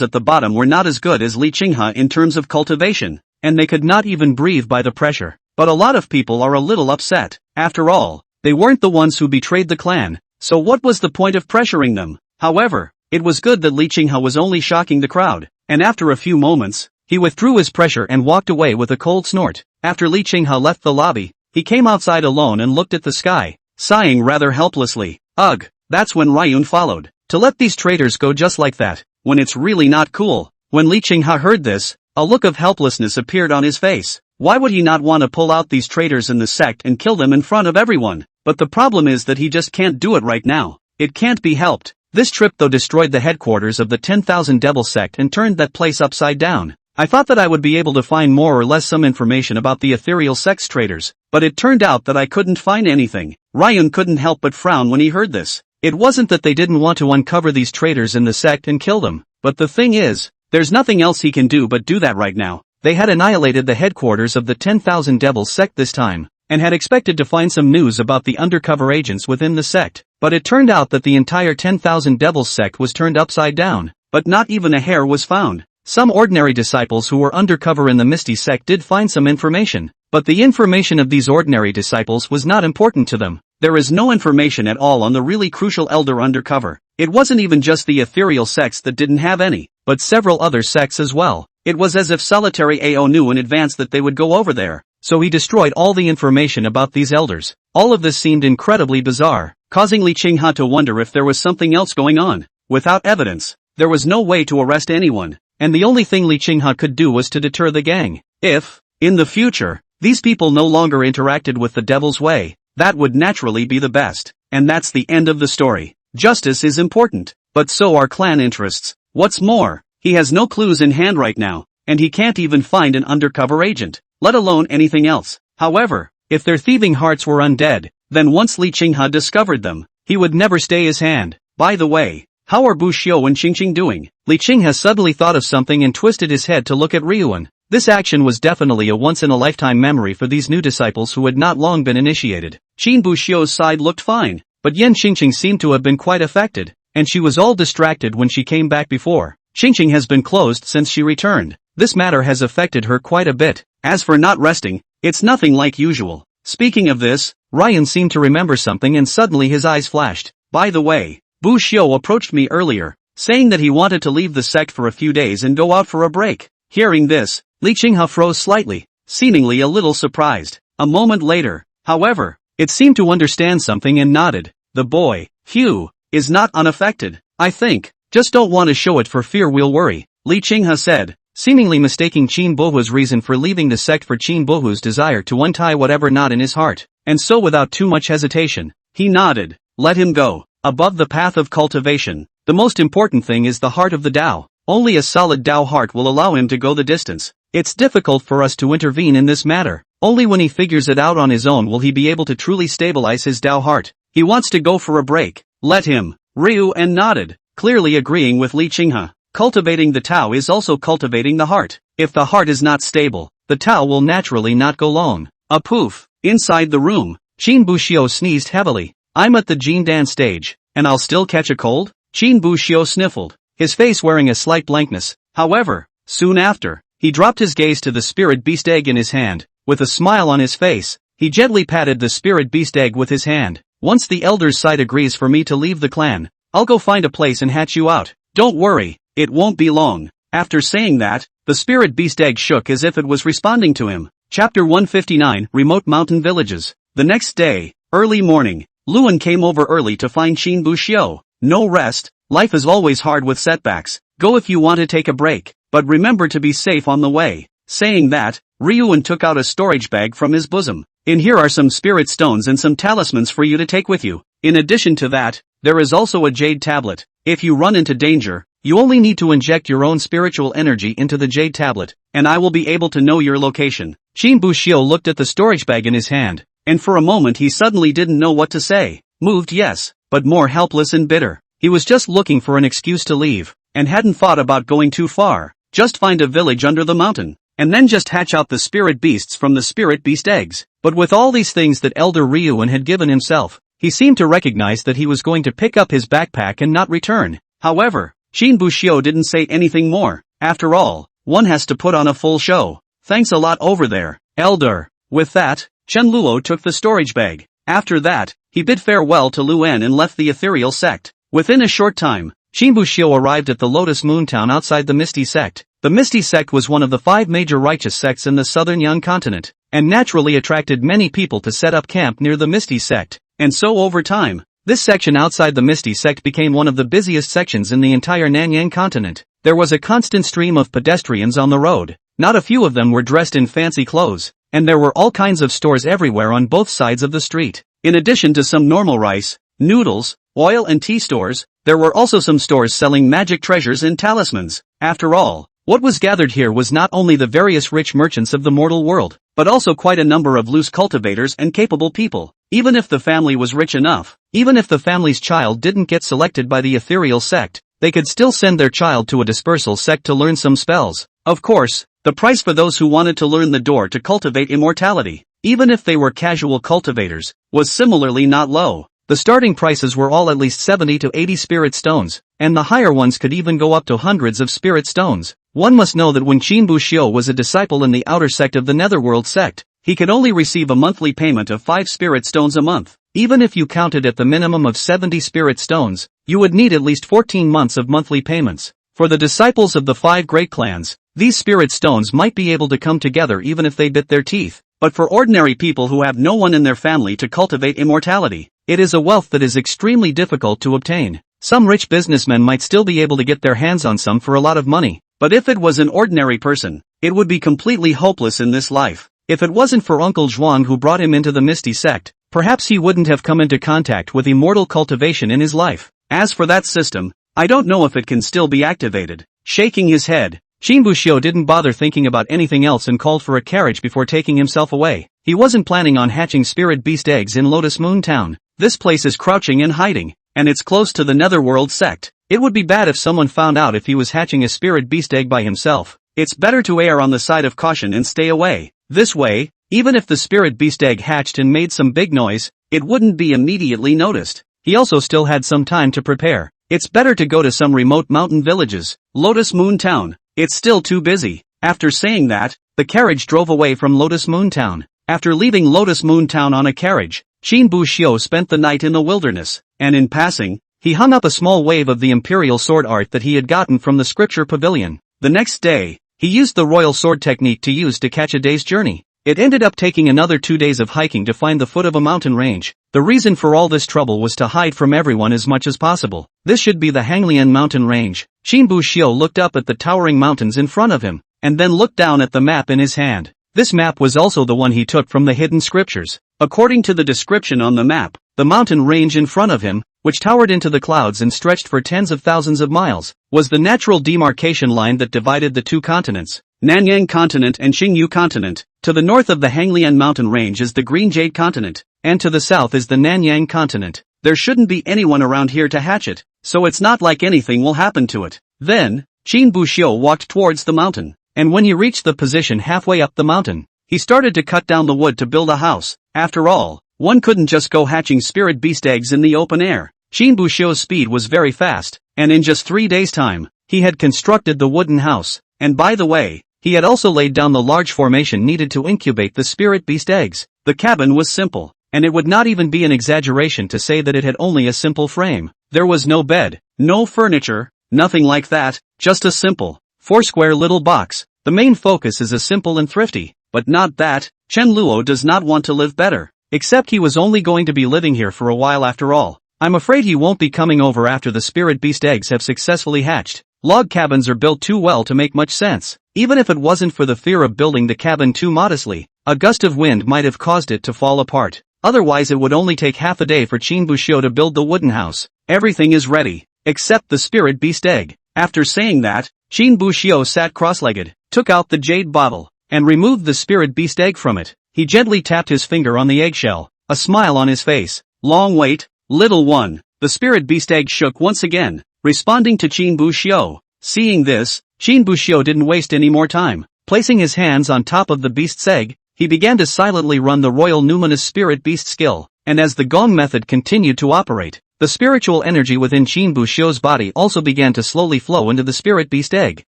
at the bottom were not as good as Li Qinghe in terms of cultivation, and they could not even breathe by the pressure. But a lot of people are a little upset. After all, they weren't the ones who betrayed the clan, so what was the point of pressuring them? However, it was good that Li Qinghe was only shocking the crowd, and after a few moments, he withdrew his pressure and walked away with a cold snort. After Li Qinghe left the lobby, he came outside alone and looked at the sky, sighing rather helplessly. Ugh, that's when Ryun followed. To let these traitors go just like that, when it's really not cool. When Li Qinghe heard this, a look of helplessness appeared on his face. Why would he not want to pull out these traitors in the sect and kill them in front of everyone? But the problem is that he just can't do it right now. It can't be helped. This trip though destroyed the headquarters of the 10,000 Devil sect and turned that place upside down. I thought that I would be able to find more or less some information about the ethereal sex traitors, but it turned out that I couldn't find anything. Ryun couldn't help but frown when he heard this. It wasn't that they didn't want to uncover these traitors in the sect and kill them, but the thing is, there's nothing else he can do but do that right now. They had annihilated the headquarters of the 10,000 Devil sect this time, and had expected to find some news about the undercover agents within the sect, but it turned out that the entire 10,000 Devil sect was turned upside down, but not even a hair was found. Some ordinary disciples who were undercover in the Misty sect did find some information, but the information of these ordinary disciples was not important to them. There is no information at all on the really crucial elder undercover. It wasn't even just the ethereal sects that didn't have any, but several other sects as well. It was as if solitary Ao knew in advance that they would go over there, so he destroyed all the information about these elders. All of this seemed incredibly bizarre, causing Li Qinghe to wonder if there was something else going on. Without evidence, there was no way to arrest anyone, and the only thing Li Qinghe could do was to deter the gang. If, in the future, these people no longer interacted with the devil's way, that would naturally be the best. And that's the end of the story. Justice is important, but so are clan interests. What's more, he has no clues in hand right now, and he can't even find an undercover agent, let alone anything else. However, if their thieving hearts were undead, then once Li Qinghe discovered them, he would never stay his hand. By the way, how are Bu Xiu and Qingqing doing? Li Qinghe suddenly thought of something and twisted his head to look at Ryuan. This action was definitely a once-in-a-lifetime memory for these new disciples who had not long been initiated. Qin Bu Xiu's side looked fine, but Yan Qingqing seemed to have been quite affected, and she was all distracted when she came back before. Qingqing has been closed since she returned. This matter has affected her quite a bit. As for not resting, it's nothing like usual. Speaking of this, Ryan seemed to remember something and suddenly his eyes flashed. By the way, Bu Xiu approached me earlier, saying that he wanted to leave the sect for a few days and go out for a break. Hearing this, Li Qinghe froze slightly, seemingly a little surprised. A moment later, however, it seemed to understand something and nodded. The boy, Hugh, is not unaffected. I think, just don't want to show it for fear we'll worry, Li Qinghe said, seemingly mistaking Qin Bohu's reason for leaving the sect for Qin Bohu's desire to untie whatever knot in his heart. And so without too much hesitation, he nodded. Let him go. Above the path of cultivation, the most important thing is the heart of the Tao. Only a solid Tao heart will allow him to go the distance. It's difficult for us to intervene in this matter. Only when he figures it out on his own will he be able to truly stabilize his Tao heart. He wants to go for a break. Let him. Ryu and nodded, clearly agreeing with Li Qinghe. Cultivating the Tao is also cultivating the heart. If the heart is not stable, the Tao will naturally not go long. A poof. Inside the room, Qin Bu Xiu sneezed heavily. I'm at the Jindan stage, and I'll still catch a cold? Qin Bu Xiu sniffled, his face wearing a slight blankness. However, soon after, he dropped his gaze to the spirit beast egg in his hand. With a smile on his face, he gently patted the spirit beast egg with his hand. Once the elder's side agrees for me to leave the clan, I'll go find a place and hatch you out. Don't worry, it won't be long. After saying that, the spirit beast egg shook as if it was responding to him. Chapter 159, Remote Mountain Villages. The next day, early morning, Luan came over early to find Qin Bu Xiu. No rest, life is always hard with setbacks. Go if you want to take a break, but remember to be safe on the way. Saying that, Ryuan took out a storage bag from his bosom. In here are some spirit stones and some talismans for you to take with you. In addition to that, there is also a jade tablet. If you run into danger, you only need to inject your own spiritual energy into the jade tablet, and I will be able to know your location. Qin Bu Xiu looked at the storage bag in his hand, and for a moment he suddenly didn't know what to say. Moved, yes, but more helpless and bitter. He was just looking for an excuse to leave, and hadn't thought about going too far. Just find a village under the mountain, and then just hatch out the spirit beasts from the spirit beast eggs. But with all these things that Elder Ryuan had given himself, he seemed to recognize that he was going to pick up his backpack and not return. However, Qin Bu Xiu didn't say anything more. After all, one has to put on a full show. Thanks a lot over there, Elder. With that, Chen Luo took the storage bag. After that, he bid farewell to Luan and left the ethereal sect. Within a short time, Shinbushio arrived at the Lotus Moon town outside the Misty Sect. The Misty Sect was one of the 5 major righteous sects in the southern Young continent, and naturally attracted many people to set up camp near the Misty Sect. And so over time, this section outside the Misty Sect became one of the busiest sections in the entire Nanyang continent. There was a constant stream of pedestrians on the road. Not a few of them were dressed in fancy clothes, and there were all kinds of stores everywhere on both sides of the street. In addition to some normal rice, noodles, oil and tea stores, there were also some stores selling magic treasures and talismans. After all, what was gathered here was not only the various rich merchants of the mortal world, but also quite a number of loose cultivators and capable people. Even if the family was rich enough, even if the family's child didn't get selected by the ethereal sect, they could still send their child to a dispersal sect to learn some spells. Of course, the price for those who wanted to learn the door to cultivate immortality, even if they were casual cultivators, was similarly not low. The starting prices were all at least 70 to 80 spirit stones, and the higher ones could even go up to hundreds of spirit stones. One must know that when Shinbushio was a disciple in the outer sect of the Netherworld sect, he could only receive a monthly payment of 5 spirit stones a month. Even if you counted at the minimum of 70 spirit stones, you would need at least 14 months of monthly payments. For the disciples of the 5 great clans, these spirit stones might be able to come together even if they bit their teeth. But for ordinary people who have no one in their family to cultivate immortality, it is a wealth that is extremely difficult to obtain. Some rich businessmen might still be able to get their hands on some for a lot of money, but if it was an ordinary person, it would be completely hopeless in this life. If it wasn't for Uncle Zhuang who brought him into the Misty Sect, perhaps he wouldn't have come into contact with immortal cultivation in his life. As for that system, I don't know if it can still be activated. Shaking his head, Shinbushio didn't bother thinking about anything else and called for a carriage before taking himself away. He wasn't planning on hatching spirit beast eggs in Lotus Moon Town. This place is crouching and hiding, and it's close to the Netherworld sect. It would be bad if someone found out if he was hatching a spirit beast egg by himself. It's better to err on the side of caution and stay away. This way, even if the spirit beast egg hatched and made some big noise, it wouldn't be immediately noticed. He also still had some time to prepare. It's better to go to some remote mountain villages. Lotus Moon Town. It's still too busy. After saying that, the carriage drove away from Lotus Moon Town. After leaving Lotus Moon Town on a carriage, Shinbushio spent the night in the wilderness, and in passing, he hung up a small wave of the imperial sword art that he had gotten from the scripture pavilion. The next day, he used the royal sword technique to use to catch a day's journey. It ended up taking another 2 days of hiking to find the foot of a mountain range. The reason for all this trouble was to hide from everyone as much as possible. This should be the Hanglian mountain range. Shinbushio looked up at the towering mountains in front of him, and then looked down at the map in his hand. This map was also the one he took from the hidden scriptures. According to the description on the map, the mountain range in front of him, which towered into the clouds and stretched for tens of thousands of miles, was the natural demarcation line that divided the 2 continents, Nanyang continent and Xingyu continent. To the north of the Hanglian mountain range is the Green Jade continent, and to the south is the Nanyang continent. There shouldn't be anyone around here to hatch it, so it's not like anything will happen to it. Then, Shinbushio walked towards the mountain, and when he reached the position halfway up the mountain, he started to cut down the wood to build a house. After all, one couldn't just go hatching spirit beast eggs in the open air. Shinbushio's speed was very fast, and in just 3 days' time, he had constructed the wooden house. And by the way, he had also laid down the large formation needed to incubate the spirit beast eggs. The cabin was simple, and it would not even be an exaggeration to say that it had only a simple frame. There was no bed, no furniture, nothing like that, just a simple, 4-square little box. The main focus is a simple and thrifty, but not that. Chen Luo does not want to live better, except he was only going to be living here for a while after all. I'm afraid he won't be coming over after the spirit beast eggs have successfully hatched. Log cabins are built too well to make much sense. Even if it wasn't for the fear of building the cabin too modestly, a gust of wind might have caused it to fall apart. Otherwise it would only take half a day for Shinbushio to build the wooden house. Everything is ready, except the spirit beast egg. After saying that, Shinbushio sat cross-legged, took out the jade bottle, and removed the spirit beast egg from it. He gently tapped his finger on the eggshell, a smile on his face. Long wait, little one. The spirit beast egg shook once again, responding to Shinbushio. Seeing this, Shinbushio didn't waste any more time. Placing his hands on top of the beast's egg, he began to silently run the royal numinous spirit beast skill, and as the gong method continued to operate, the spiritual energy within Shinbushio's body also began to slowly flow into the spirit beast egg.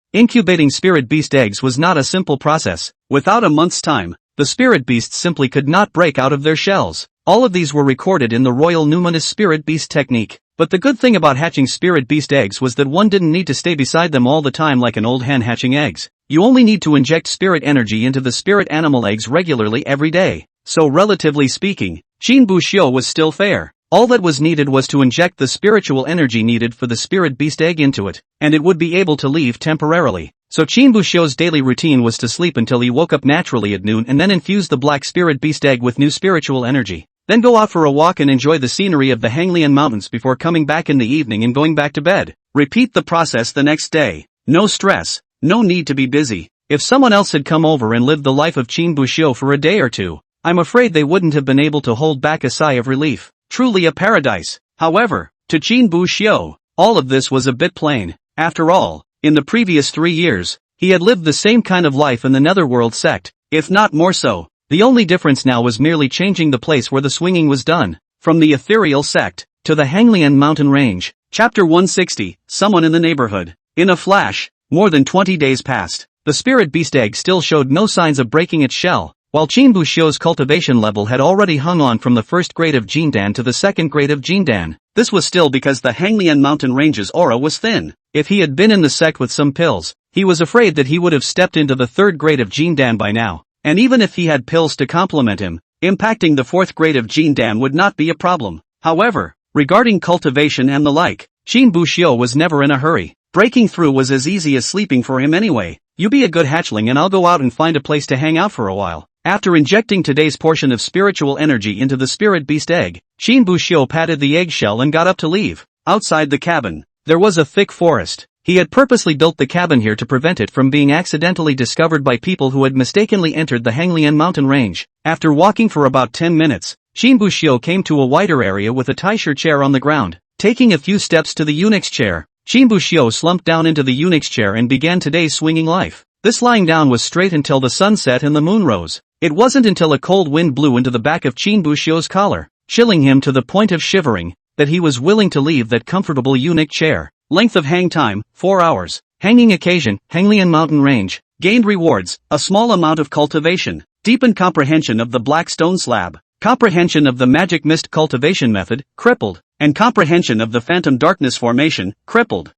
Incubating spirit beast eggs was not a simple process. Without a month's time, the spirit beasts simply could not break out of their shells. All of these were recorded in the Royal Numinous Spirit Beast technique. But the good thing about hatching Spirit Beast eggs was that one didn't need to stay beside them all the time like an old hen hatching eggs. You only need to inject spirit energy into the spirit animal eggs regularly every day. So relatively speaking, Qin Buxiu was still fair. All that was needed was to inject the spiritual energy needed for the spirit beast egg into it, and it would be able to leave temporarily. So Qin Buxiu's daily routine was to sleep until he woke up naturally at noon and then infuse the black spirit beast egg with new spiritual energy. Then go out for a walk and enjoy the scenery of the Hanglian Mountains before coming back in the evening and going back to bed. Repeat the process the next day. No stress, no need to be busy. If someone else had come over and lived the life of Qin Buxiu for a day or two, I'm afraid they wouldn't have been able to hold back a sigh of relief. Truly a paradise. However, to Qin Buxiu, all of this was a bit plain. After all, in the previous 3 years, he had lived the same kind of life in the Netherworld sect, if not more so. The only difference now was merely changing the place where the swinging was done. From the ethereal sect, to the Hanglian mountain range. Chapter 160, Someone in the Neighborhood. In a flash, more than 20 days passed. The spirit beast egg still showed no signs of breaking its shell, while Qin Buxiu's cultivation level had already hung on from the first grade of Jindan to the second grade of Jindan. This was still because the Hanglian mountain range's aura was thin. If he had been in the sect with some pills, he was afraid that he would have stepped into the third grade of Jindan by now. And even if he had pills to complement him, impacting the fourth grade of Jindan would not be a problem. However, regarding cultivation and the like, Qin Buxiu was never in a hurry. Breaking through was as easy as sleeping for him anyway. You be a good hatchling and I'll go out and find a place to hang out for a while. After injecting today's portion of spiritual energy into the spirit beast egg, Qin Buxiu patted the eggshell and got up to leave. Outside the cabin, there was a thick forest. He had purposely built the cabin here to prevent it from being accidentally discovered by people who had mistakenly entered the Hanglian mountain range. After walking for about 10 minutes, Qin Buxiu came to a wider area with a taisher chair on the ground. Taking a few steps to the eunuch's chair, Qin Buxiu slumped down into the eunuch's chair and began today's swinging life. This lying down was straight until the sun set and the moon rose. It wasn't until a cold wind blew into the back of Qin Buxiu's collar, chilling him to the point of shivering, that he was willing to leave that comfortable eunuch chair. Length of hang time, 4 hours. Hanging occasion, Hanglian mountain range. Gained rewards, a small amount of cultivation. Deepened comprehension of the black stone slab. Comprehension of the magic mist cultivation method, crippled. And comprehension of the phantom darkness formation, crippled.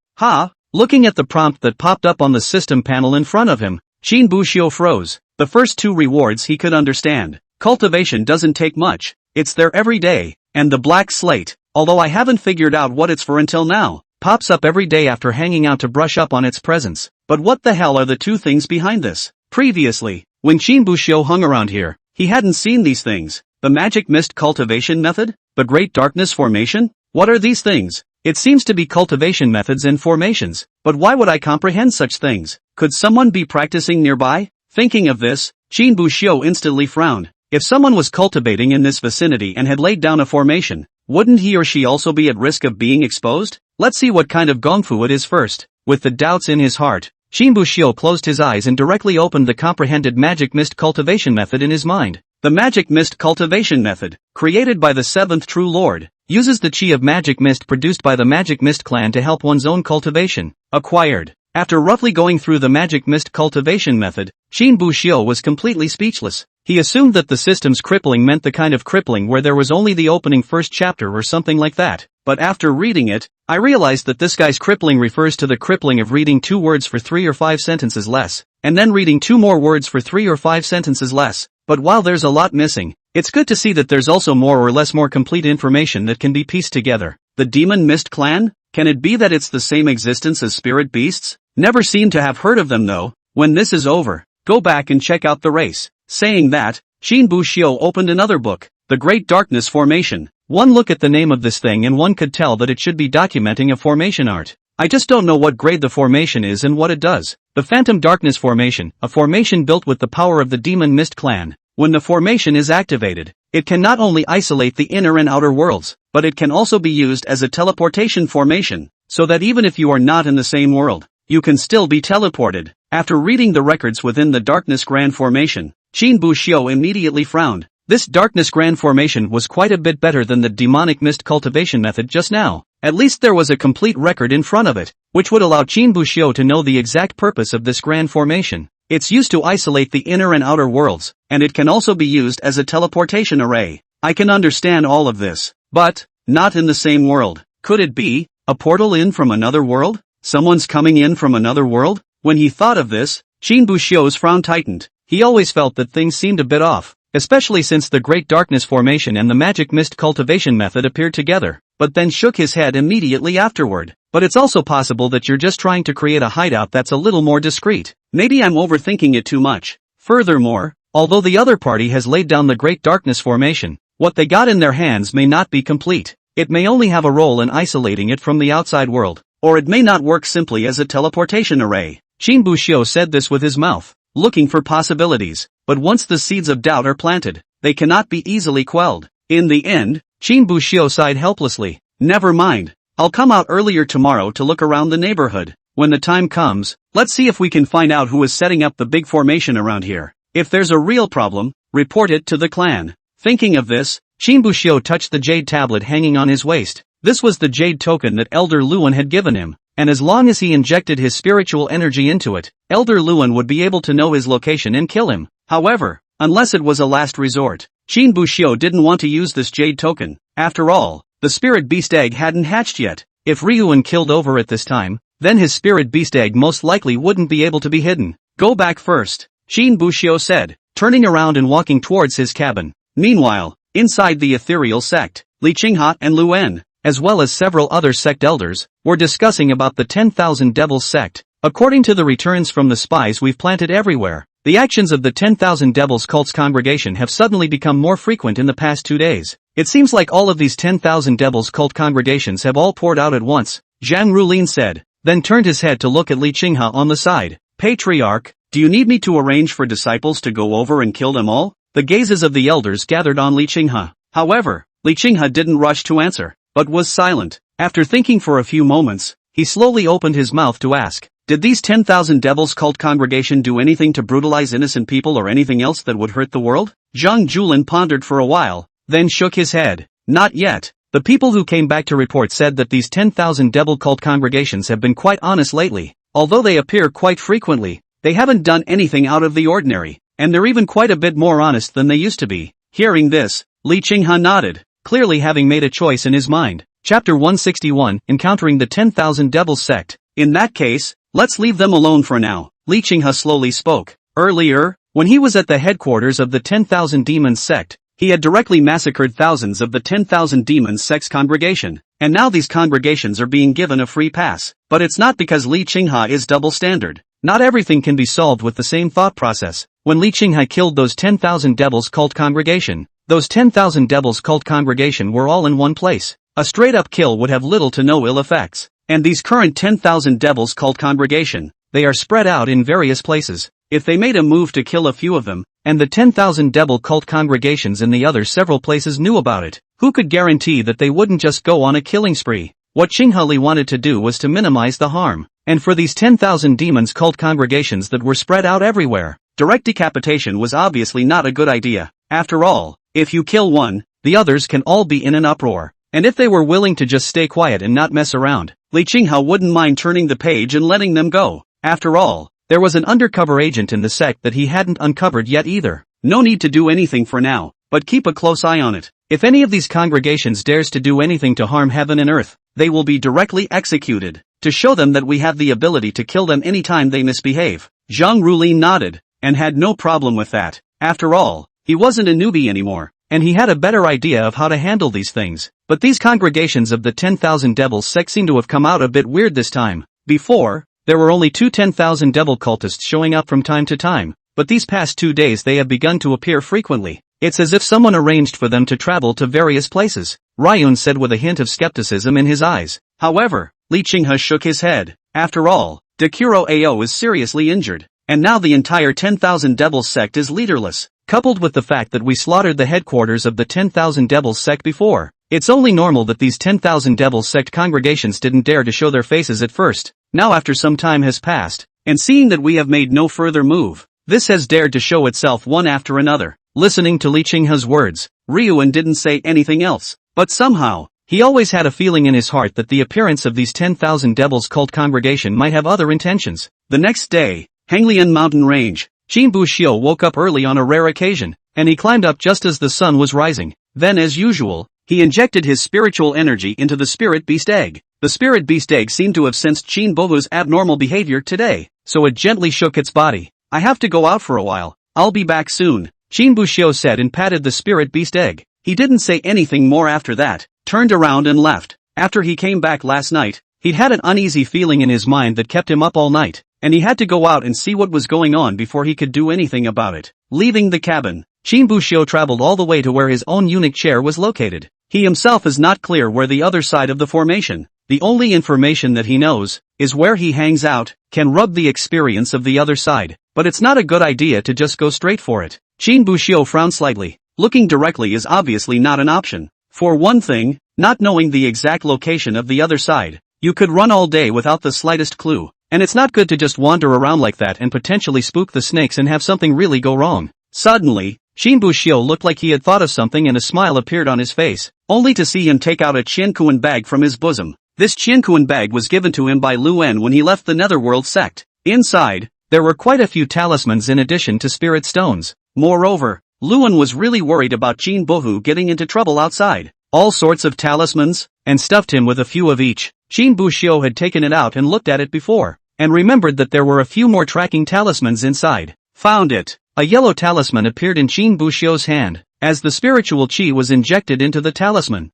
Looking at the prompt that popped up on the system panel in front of him, Qin Buxiu froze. The first 2 rewards he could understand. Cultivation doesn't take much. It's there every day. And the black slate, although I haven't figured out what it's for until now, pops up every day after hanging out to brush up on its presence. But what the hell are the 2 things behind this? Previously, when Qin Buxiu hung around here, he hadn't seen these things. The magic mist cultivation method? The great darkness formation? What are these things? It seems to be cultivation methods and formations, but why would I comprehend such things? Could someone be practicing nearby? Thinking of this, Qin Buxiu instantly frowned. If someone was cultivating in this vicinity and had laid down a formation, wouldn't he or she also be at risk of being exposed? Let's see what kind of gongfu it is first. With the doubts in his heart, Qin Buxiu closed his eyes and directly opened the comprehended magic mist cultivation method in his mind. The magic mist cultivation method, created by the 7th True Lord, uses the chi of magic mist produced by the magic mist clan to help one's own cultivation. Acquired. After roughly going through the magic mist cultivation method, Qin Buxiu was completely speechless. He assumed that the system's crippling meant the kind of crippling where there was only the opening first chapter or something like that. But after reading it, I realized that this guy's crippling refers to the crippling of reading 2 words for 3 or 5 sentences less, and then reading 2 more words for 3 or 5 sentences less. But while there's a lot missing, it's good to see that there's also more or less more complete information that can be pieced together. The Demon Mist Clan? Can it be that it's the same existence as spirit beasts? Never seem to have heard of them though. When this is over, go back and check out the race. Saying that, Qin Buxiu opened another book, The Great Darkness Formation. One look at the name of this thing and one could tell that it should be documenting a formation art. I just don't know what grade the formation is and what it does. The Phantom Darkness Formation, a formation built with the power of the Demon Mist Clan. When the formation is activated, it can not only isolate the inner and outer worlds, but it can also be used as a teleportation formation, so that even if you are not in the same world, you can still be teleported. After reading the records within the Darkness Grand Formation, Qin Buxiu immediately frowned. This Darkness Grand Formation was quite a bit better than the demonic mist cultivation method just now. At least there was a complete record in front of it, which would allow Qin Buxiu to know the exact purpose of this Grand Formation. It's used to isolate the inner and outer worlds, and it can also be used as a teleportation array. I can understand all of this. But, not in the same world. Could it be a portal in from another world? Someone's coming in from another world? When he thought of this, Qin Buxiu's frown tightened. He always felt that things seemed a bit off, especially since the Great Darkness formation and the magic mist cultivation method appeared together, but then shook his head immediately afterward. But it's also possible that you're just trying to create a hideout that's a little more discreet. Maybe I'm overthinking it too much. Furthermore, although the other party has laid down the Great Darkness formation, what they got in their hands may not be complete. It may only have a role in isolating it from the outside world, or it may not work simply as a teleportation array. Qin Buxiu said this with his mouth, looking for possibilities, but once the seeds of doubt are planted, they cannot be easily quelled. In the end, Qin Buxiu sighed helplessly. Never mind, I'll come out earlier tomorrow to look around the neighborhood. When the time comes, let's see if we can find out who is setting up the big formation around here. If there's a real problem, report it to the clan. Thinking of this, Qin Buxiu touched the jade tablet hanging on his waist. This was the jade token that Elder Luan had given him, and as long as he injected his spiritual energy into it, Elder Luan would be able to know his location and kill him. However, unless it was a last resort, Qin Buxiu didn't want to use this jade token. After all, the spirit beast egg hadn't hatched yet. If Ryuan killed over at this time, then his spirit beast egg most likely wouldn't be able to be hidden. Go back first, Qin Buxiu said, turning around and walking towards his cabin. Meanwhile, inside the ethereal sect, Li Qinghe and Luan, as well as several other sect elders, were discussing about the 10,000 Devils sect. According to the returns from the spies we've planted everywhere, the actions of the 10,000 Devils cult's congregation have suddenly become more frequent in the past 2 days. It seems like all of these 10,000 Devils cult congregations have all poured out at once, Zhang Rulin said, then turned his head to look at Li Qinghe on the side. Patriarch, do you need me to arrange for disciples to go over and kill them all? The gazes of the elders gathered on Li Qinghe. However, Li Qinghe didn't rush to answer, but was silent. After thinking for a few moments, he slowly opened his mouth to ask, did these 10,000 Devils cult congregation do anything to brutalize innocent people or anything else that would hurt the world? Zhang Julin pondered for a while, then shook his head. Not yet. The people who came back to report said that these 10,000 Devil cult congregations have been quite honest lately. Although they appear quite frequently, they haven't done anything out of the ordinary, and they're even quite a bit more honest than they used to be. Hearing this, Li Qinghe nodded, clearly having made a choice in his mind. Chapter 161, Encountering the 10,000 Devils sect. In that case, let's leave them alone for now, Li Qinghe slowly spoke. Earlier, when he was at the headquarters of the 10,000 Demons sect, he had directly massacred thousands of the 10,000 Demons sect's congregation, and now these congregations are being given a free pass. But it's not because Li Qinghe is double standard. Not everything can be solved with the same thought process. When Li Qinghe killed those 10,000 Devils cult congregation, those 10,000 Devils cult congregation were all in one place. A straight-up kill would have little to no ill effects. And these current 10,000 Devils cult congregation, they are spread out in various places. If they made a move to kill a few of them, and the 10,000 Devil cult congregations in the other several places knew about it, who could guarantee that they wouldn't just go on a killing spree? What Qinghe Li wanted to do was to minimize the harm. And for these 10,000 demons cult congregations that were spread out everywhere, direct decapitation was obviously not a good idea. After all, if you kill one, the others can all be in an uproar. And if they were willing to just stay quiet and not mess around, Li Qinghe wouldn't mind turning the page and letting them go. After all, there was an undercover agent in the sect that he hadn't uncovered yet either. No need to do anything for now, but keep a close eye on it. If any of these congregations dares to do anything to harm heaven and earth, they will be directly executed, to show them that we have the ability to kill them anytime they misbehave. Zhang Rulin nodded, and had no problem with that. After all, he wasn't a newbie anymore, and he had a better idea of how to handle these things. But these congregations of the 10,000 Devils sect seem to have come out a bit weird this time. Before, there were only 10,000 devil cultists showing up from time to time, but these past 2 days they have begun to appear frequently. It's as if someone arranged for them to travel to various places, Ryun said with a hint of skepticism in his eyes. However, Li Qinghe shook his head. After all, Dekuro Ao is seriously injured, and now the entire 10,000 Devils sect is leaderless. Coupled with the fact that we slaughtered the headquarters of the 10,000 Devils sect before, it's only normal that these 10,000 Devils sect congregations didn't dare to show their faces at first. Now after some time has passed, and seeing that we have made no further move, this has dared to show itself one after another. Listening to Li Qinghe's words, Ryuan didn't say anything else, but somehow, he always had a feeling in his heart that the appearance of these 10,000 Devils cult congregation might have other intentions. The next day, Hanglian mountain range, Qin Buxiu woke up early on a rare occasion, and he climbed up just as the sun was rising. Then as usual, he injected his spiritual energy into the spirit beast egg. The spirit beast egg seemed to have sensed Chin Bohu's abnormal behavior today, so it gently shook its body. I have to go out for a while, I'll be back soon, Chin Buxiu said and patted the spirit beast egg. He didn't say anything more after that, turned around and left. After he came back last night, he'd had an uneasy feeling in his mind that kept him up all night, and he had to go out and see what was going on before he could do anything about it. Leaving the cabin, Chin Buxiu traveled all the way to where his own eunuch chair was located. He himself is not clear where the other side of the formation. The only information that he knows is where he hangs out, can rub the experience of the other side, but it's not a good idea to just go straight for it. Chin Buxiu frowned slightly. Looking directly is obviously not an option. For one thing, not knowing the exact location of the other side, you could run all day without the slightest clue, and it's not good to just wander around like that and potentially spook the snakes and have something really go wrong. Suddenly, Chin Buxiu looked like he had thought of something and a smile appeared on his face, only to see him take out a Qiankuan bag from his bosom. This Qiankuan bag was given to him by Luan when he left the Netherworld sect. Inside, there were quite a few talismans in addition to spirit stones. Moreover, Luan was really worried about Chin Bohu getting into trouble outside. All sorts of talismans, and stuffed him with a few of each. Chin Buxiu had taken it out and looked at it before, and remembered that there were a few more tracking talismans inside. Found it. A yellow talisman appeared in Chin Buxiu's hand. As the spiritual chi was injected into the talisman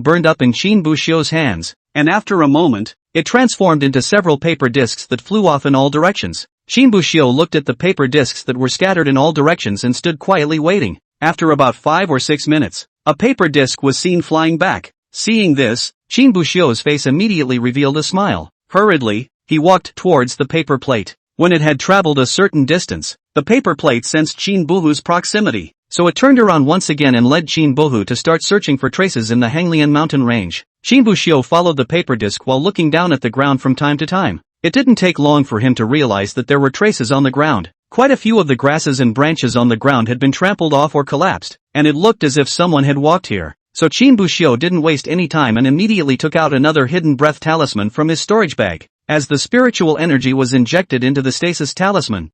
burned up in Chin Buxiu's hands, and after a moment, it transformed into several paper discs that flew off in all directions. Chin Buxiu looked at the paper discs that were scattered in all directions and stood quietly waiting. After about 5 or 6 minutes, a paper disc was seen flying back. Seeing this, Chin Buxiu's face immediately revealed a smile. Hurriedly, he walked towards the paper plate. When it had traveled a certain distance, the paper plate sensed Chin Bohu's proximity, so it turned around once again and led Chin Bohu to start searching for traces in the Hanglian mountain range. Chin Buxiu followed the paper disc while looking down at the ground from time to time. It didn't take long for him to realize that there were traces on the ground. Quite a few of the grasses and branches on the ground had been trampled off or collapsed, and it looked as if someone had walked here. So Chin Buxiu didn't waste any time and immediately took out another hidden breath talisman from his storage bag. As the spiritual energy was injected into the stasis talisman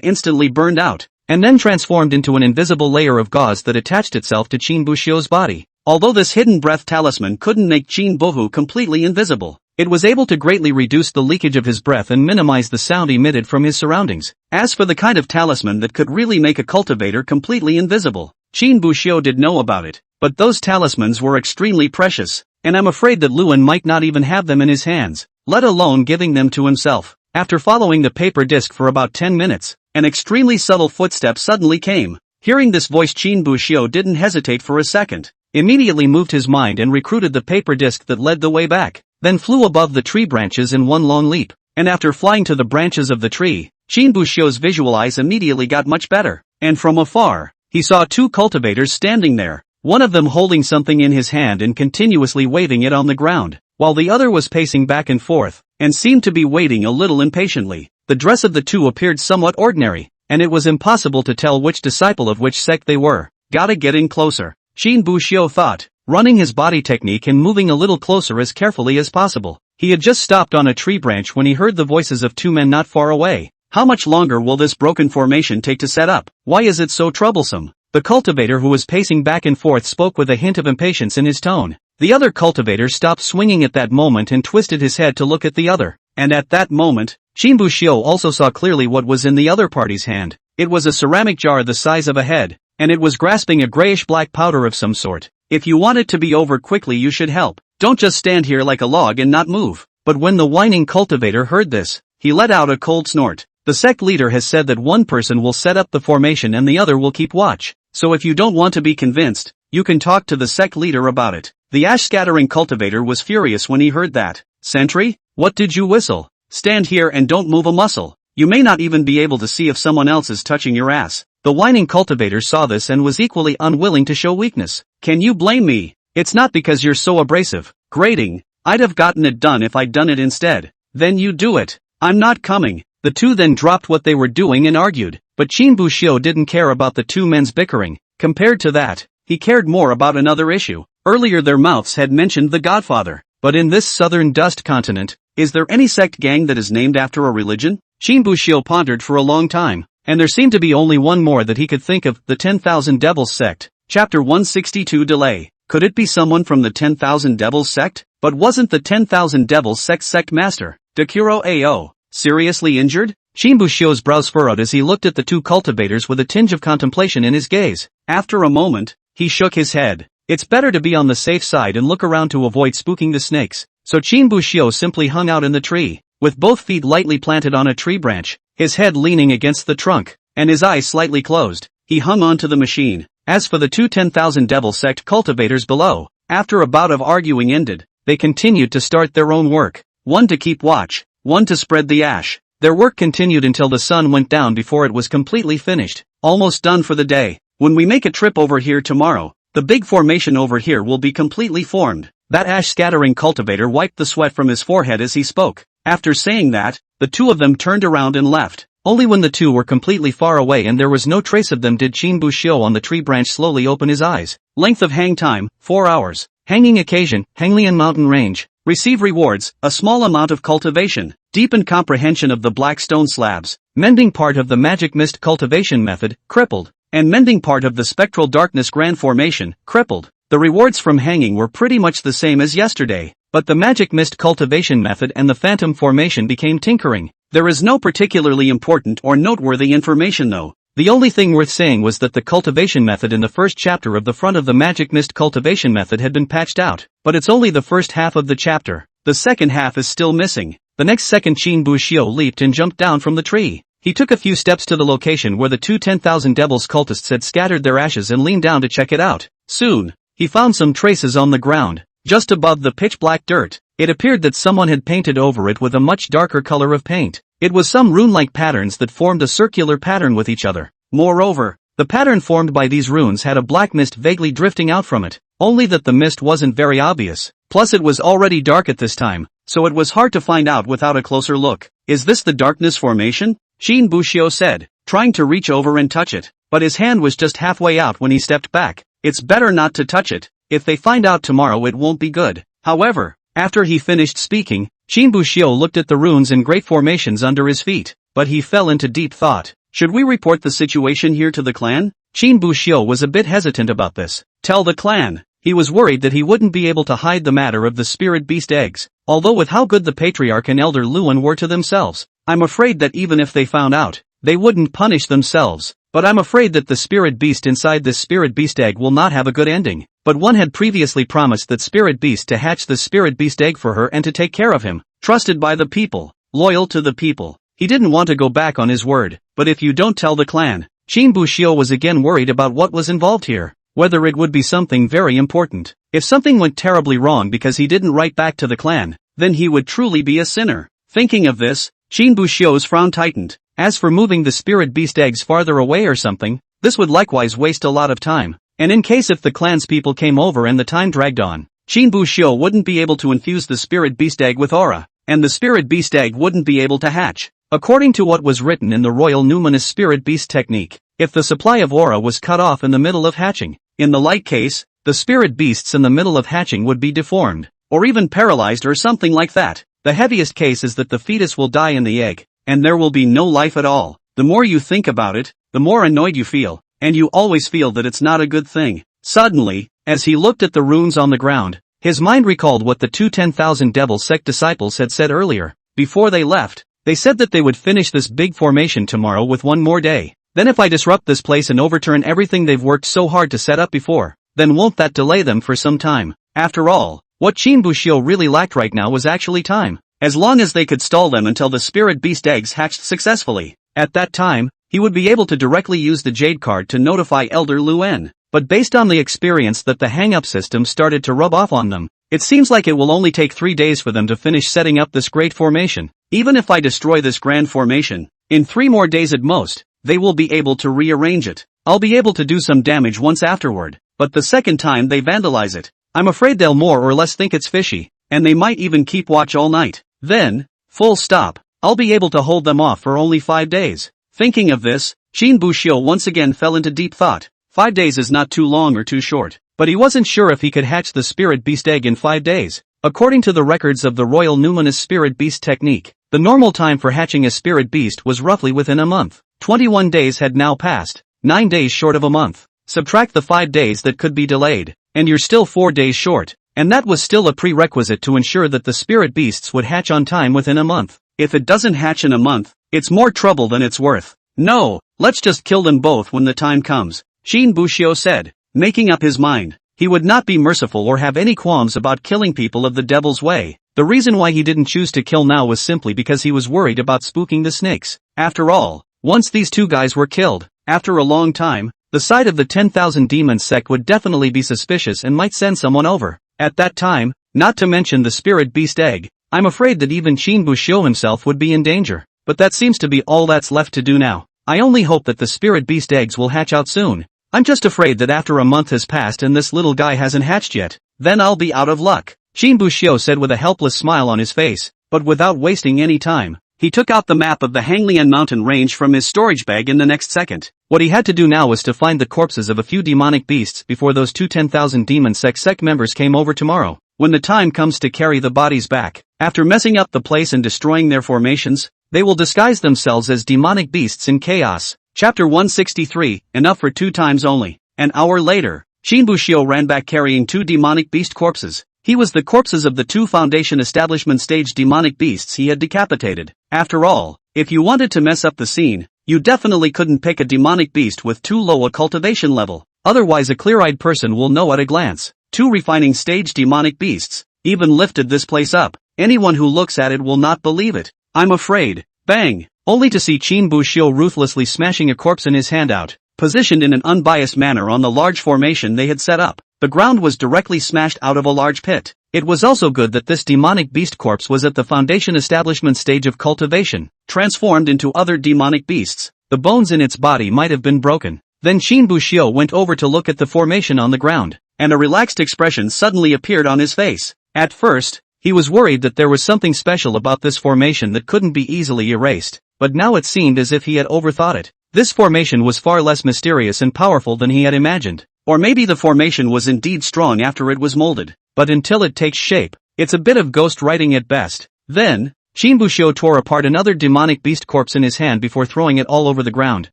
instantly burned out, and then transformed into an invisible layer of gauze that attached itself to Chin Buxiu's body. Although this hidden breath talisman couldn't make Chin Bohu completely invisible, it was able to greatly reduce the leakage of his breath and minimize the sound emitted from his surroundings. As for the kind of talisman that could really make a cultivator completely invisible, Chin Buxiu did know about it, but those talismans were extremely precious, and I'm afraid that Luan might not even have them in his hands, let alone giving them to himself. After following the paper disc for about 10 minutes, an extremely subtle footstep suddenly came. Hearing this voice, Chin Buxiu didn't hesitate for a second, immediately moved his mind and recruited the paper disc that led the way back, then flew above the tree branches in one long leap, and after flying to the branches of the tree, Chin Buxiu's visual eyes immediately got much better, and from afar, he saw 2 cultivators standing there, one of them holding something in his hand and continuously waving it on the ground, while the other was pacing back and forth, and seemed to be waiting a little impatiently. The dress of the 2 appeared somewhat ordinary, and it was impossible to tell which disciple of which sect they were. Gotta get in closer, Chin Buxiu thought, running his body technique and moving a little closer as carefully as possible. He had just stopped on a tree branch when he heard the voices of 2 men not far away. How much longer will this broken formation take to set up? Why is it so troublesome? The cultivator who was pacing back and forth spoke with a hint of impatience in his tone. The other cultivator stopped swinging at that moment and twisted his head to look at the other. And at that moment, Chin Buxiu also saw clearly what was in the other party's hand. It was a ceramic jar the size of a head, and it was grasping a grayish-black powder of some sort. If you want it to be over quickly, you should help. Don't just stand here like a log and not move. But when the whining cultivator heard this, he let out a cold snort. The sect leader has said that one person will set up the formation and the other will keep watch. So if you don't want to be convinced, you can talk to the sect leader about it. The ash-scattering cultivator was furious when he heard that. Sentry, what did you whistle? Stand here and don't move a muscle. You may not even be able to see if someone else is touching your ass. The whining cultivator saw this and was equally unwilling to show weakness. Can you blame me? It's not because you're so abrasive. Grating. I'd have gotten it done if I'd done it instead. Then you do it. I'm not coming. The 2 then dropped what they were doing and argued. But Chin Buxiu didn't care about the 2 men's bickering. Compared to that, he cared more about another issue. Earlier their mouths had mentioned the Godfather. But in this southern dust continent, is there any sect gang that is named after a religion? Chin Buxiu pondered for a long time, and there seemed to be only one more that he could think of, the 10,000 Devils sect. Chapter 162 Delay. Could it be someone from the 10,000 Devils sect? But wasn't the 10,000 Devils sect master, Dakuro Ao, seriously injured? Shinbushio's brows furrowed as he looked at the two cultivators with a tinge of contemplation in his gaze. After a moment, he shook his head. It's better to be on the safe side and look around to avoid spooking the snakes. So Shinbushio simply hung out in the tree, with both feet lightly planted on a tree branch, his head leaning against the trunk, and his eyes slightly closed. He hung on to the machine. As for the two 10,000 Devil sect cultivators below, after a bout of arguing ended, they continued to start their own work. One to keep watch, one to spread the ash. Their work continued until the sun went down before it was completely finished. Almost done for the day. When we make a trip over here tomorrow, the big formation over here will be completely formed. That ash-scattering cultivator wiped the sweat from his forehead as he spoke. After saying that, the two of them turned around and left. Only when the two were completely far away and there was no trace of them did Shinbushio on the tree branch slowly open his eyes. Length of hang time, 4 hours. Hanging occasion, Hanglian mountain range. Receive rewards, a small amount of cultivation. Deepened comprehension of the black stone slabs. Mending part of the magic mist cultivation method, crippled. And mending part of the spectral darkness grand formation, crippled. The rewards from hanging were pretty much the same as yesterday, but the magic mist cultivation method and the phantom formation became tinkering. There is no particularly important or noteworthy information though. The only thing worth saying was that the cultivation method in the first chapter of the front of the magic mist cultivation method had been patched out, but it's only the first half of the chapter. The second half is still missing. The next second Shinbushio leaped and jumped down from the tree. He took a few steps to the location where the two 10,000 Devils cultists had scattered their ashes and leaned down to check it out. Soon, he found some traces on the ground, just above the pitch-black dirt. It appeared that someone had painted over it with a much darker color of paint. It was some rune-like patterns that formed a circular pattern with each other. Moreover, the pattern formed by these runes had a black mist vaguely drifting out from it, only that the mist wasn't very obvious. Plus it was already dark at this time, so it was hard to find out without a closer look. Is this the darkness formation? Shinbushio said, trying to reach over and touch it, but his hand was just halfway out when he stepped back. It's better not to touch it. If they find out tomorrow it won't be good. However, after he finished speaking, Shinbushio looked at the runes and great formations under his feet, but he fell into deep thought. Should we report the situation here to the clan? Shinbushio was a bit hesitant about this. Tell the clan. He was worried that he wouldn't be able to hide the matter of the spirit beast eggs, although with how good the patriarch and elder Luan were to themselves, I'm afraid that even if they found out, they wouldn't punish themselves. But I'm afraid that the spirit beast inside this spirit beast egg will not have a good ending. But one had previously promised that spirit beast to hatch the spirit beast egg for her and to take care of him, trusted by the people, loyal to the people. He didn't want to go back on his word, but if you don't tell the clan, Shinbushio was again worried about what was involved here, whether it would be something very important. If something went terribly wrong because he didn't write back to the clan, then he would truly be a sinner. Thinking of this, Shinbushio's frown tightened. As for moving the spirit beast eggs farther away or something, this would likewise waste a lot of time. And in case if the clan's people came over and the time dragged on, Shinbushio wouldn't be able to infuse the spirit beast egg with aura, and the spirit beast egg wouldn't be able to hatch. According to what was written in the Royal Numinous Spirit Beast technique, if the supply of aura was cut off in the middle of hatching, in the light case, the spirit beasts in the middle of hatching would be deformed, or even paralyzed or something like that. The heaviest case is that the fetus will die in the egg, and there will be no life at all. The more you think about it, the more annoyed you feel, and you always feel that it's not a good thing. Suddenly, as he looked at the runes on the ground, his mind recalled what the two 10,000 Devil sect disciples had said earlier. Before they left, they said that they would finish this big formation tomorrow with one more day. Then if I disrupt this place and overturn everything they've worked so hard to set up before, then won't that delay them for some time? After all, what Shinbushio really lacked right now was actually time. As long as they could stall them until the spirit beast eggs hatched successfully, at that time, he would be able to directly use the Jade card to notify Elder Luen. But based on the experience that the hang-up system started to rub off on them, it seems like it will only take 3 days for them to finish setting up this great formation. Even if I destroy this grand formation, in 3 more days at most, they will be able to rearrange it. I'll be able to do some damage once afterward, but the second time they vandalize it, I'm afraid they'll more or less think it's fishy, and they might even keep watch all night. Then, full stop, I'll be able to hold them off for only 5 days. Thinking of this, Shinbushio once again fell into deep thought. 5 days is not too long or too short, but he wasn't sure if he could hatch the spirit beast egg in 5 days. According to the records of the Royal Numinous Spirit Beast technique, the normal time for hatching a spirit beast was roughly within a month. 21 days had now passed, 9 days short of a month. subtract the 5 days that could be delayed, and you're still 4 days short. And that was still a prerequisite to ensure that the spirit beasts would hatch on time within a month. If it doesn't hatch in a month, it's more trouble than it's worth. No, let's just kill them both when the time comes, Shin Bushio said, making up his mind. He would not be merciful or have any qualms about killing people of the devil's way. The reason why he didn't choose to kill now was simply because he was worried about spooking the snakes. After all, once these two guys were killed, after a long time, the side of the 10,000 demons sect would definitely be suspicious and might send someone over. At that time, not to mention the spirit beast egg, I'm afraid that even Shin Bushio himself would be in danger. But that seems to be all that's left to do now. I only hope that the spirit beast eggs will hatch out soon. I'm just afraid that after a month has passed and this little guy hasn't hatched yet, then I'll be out of luck, Shin Bushio said with a helpless smile on his face. But without wasting any time, he took out the map of the Hanglian mountain range from his storage bag in the next second. What he had to do now was to find the corpses of a few demonic beasts before those two 10,000 demon sect members came over tomorrow. When the time comes to carry the bodies back, after messing up the place and destroying their formations, they will disguise themselves as demonic beasts in chaos. Chapter 163, enough for 2 times only. An hour later, Shin Bushio ran back carrying 2 demonic beast corpses. He was the corpses of the 2 Foundation Establishment stage demonic beasts he had decapitated. After all, if you wanted to mess up the scene, you definitely couldn't pick a demonic beast with too low a cultivation level. Otherwise a clear-eyed person will know at a glance. 2 refining stage demonic beasts, even lifted this place up. Anyone who looks at it will not believe it. I'm afraid. Bang! Only to see Shin Bushio ruthlessly smashing a corpse in his handout, positioned in an unbiased manner on the large formation they had set up. The ground was directly smashed out of a large pit. It was also good that this demonic beast corpse was at the Foundation Establishment stage of cultivation, transformed into other demonic beasts. The bones in its body might have been broken. Then Shin Bushio went over to look at the formation on the ground, and a relaxed expression suddenly appeared on his face. At first, he was worried that there was something special about this formation that couldn't be easily erased, but now it seemed as if he had overthought it. This formation was far less mysterious and powerful than he had imagined. Or maybe the formation was indeed strong after it was molded, but until it takes shape, it's a bit of ghost writing at best. Then, Shin Bushio tore apart another demonic beast corpse in his hand before throwing it all over the ground,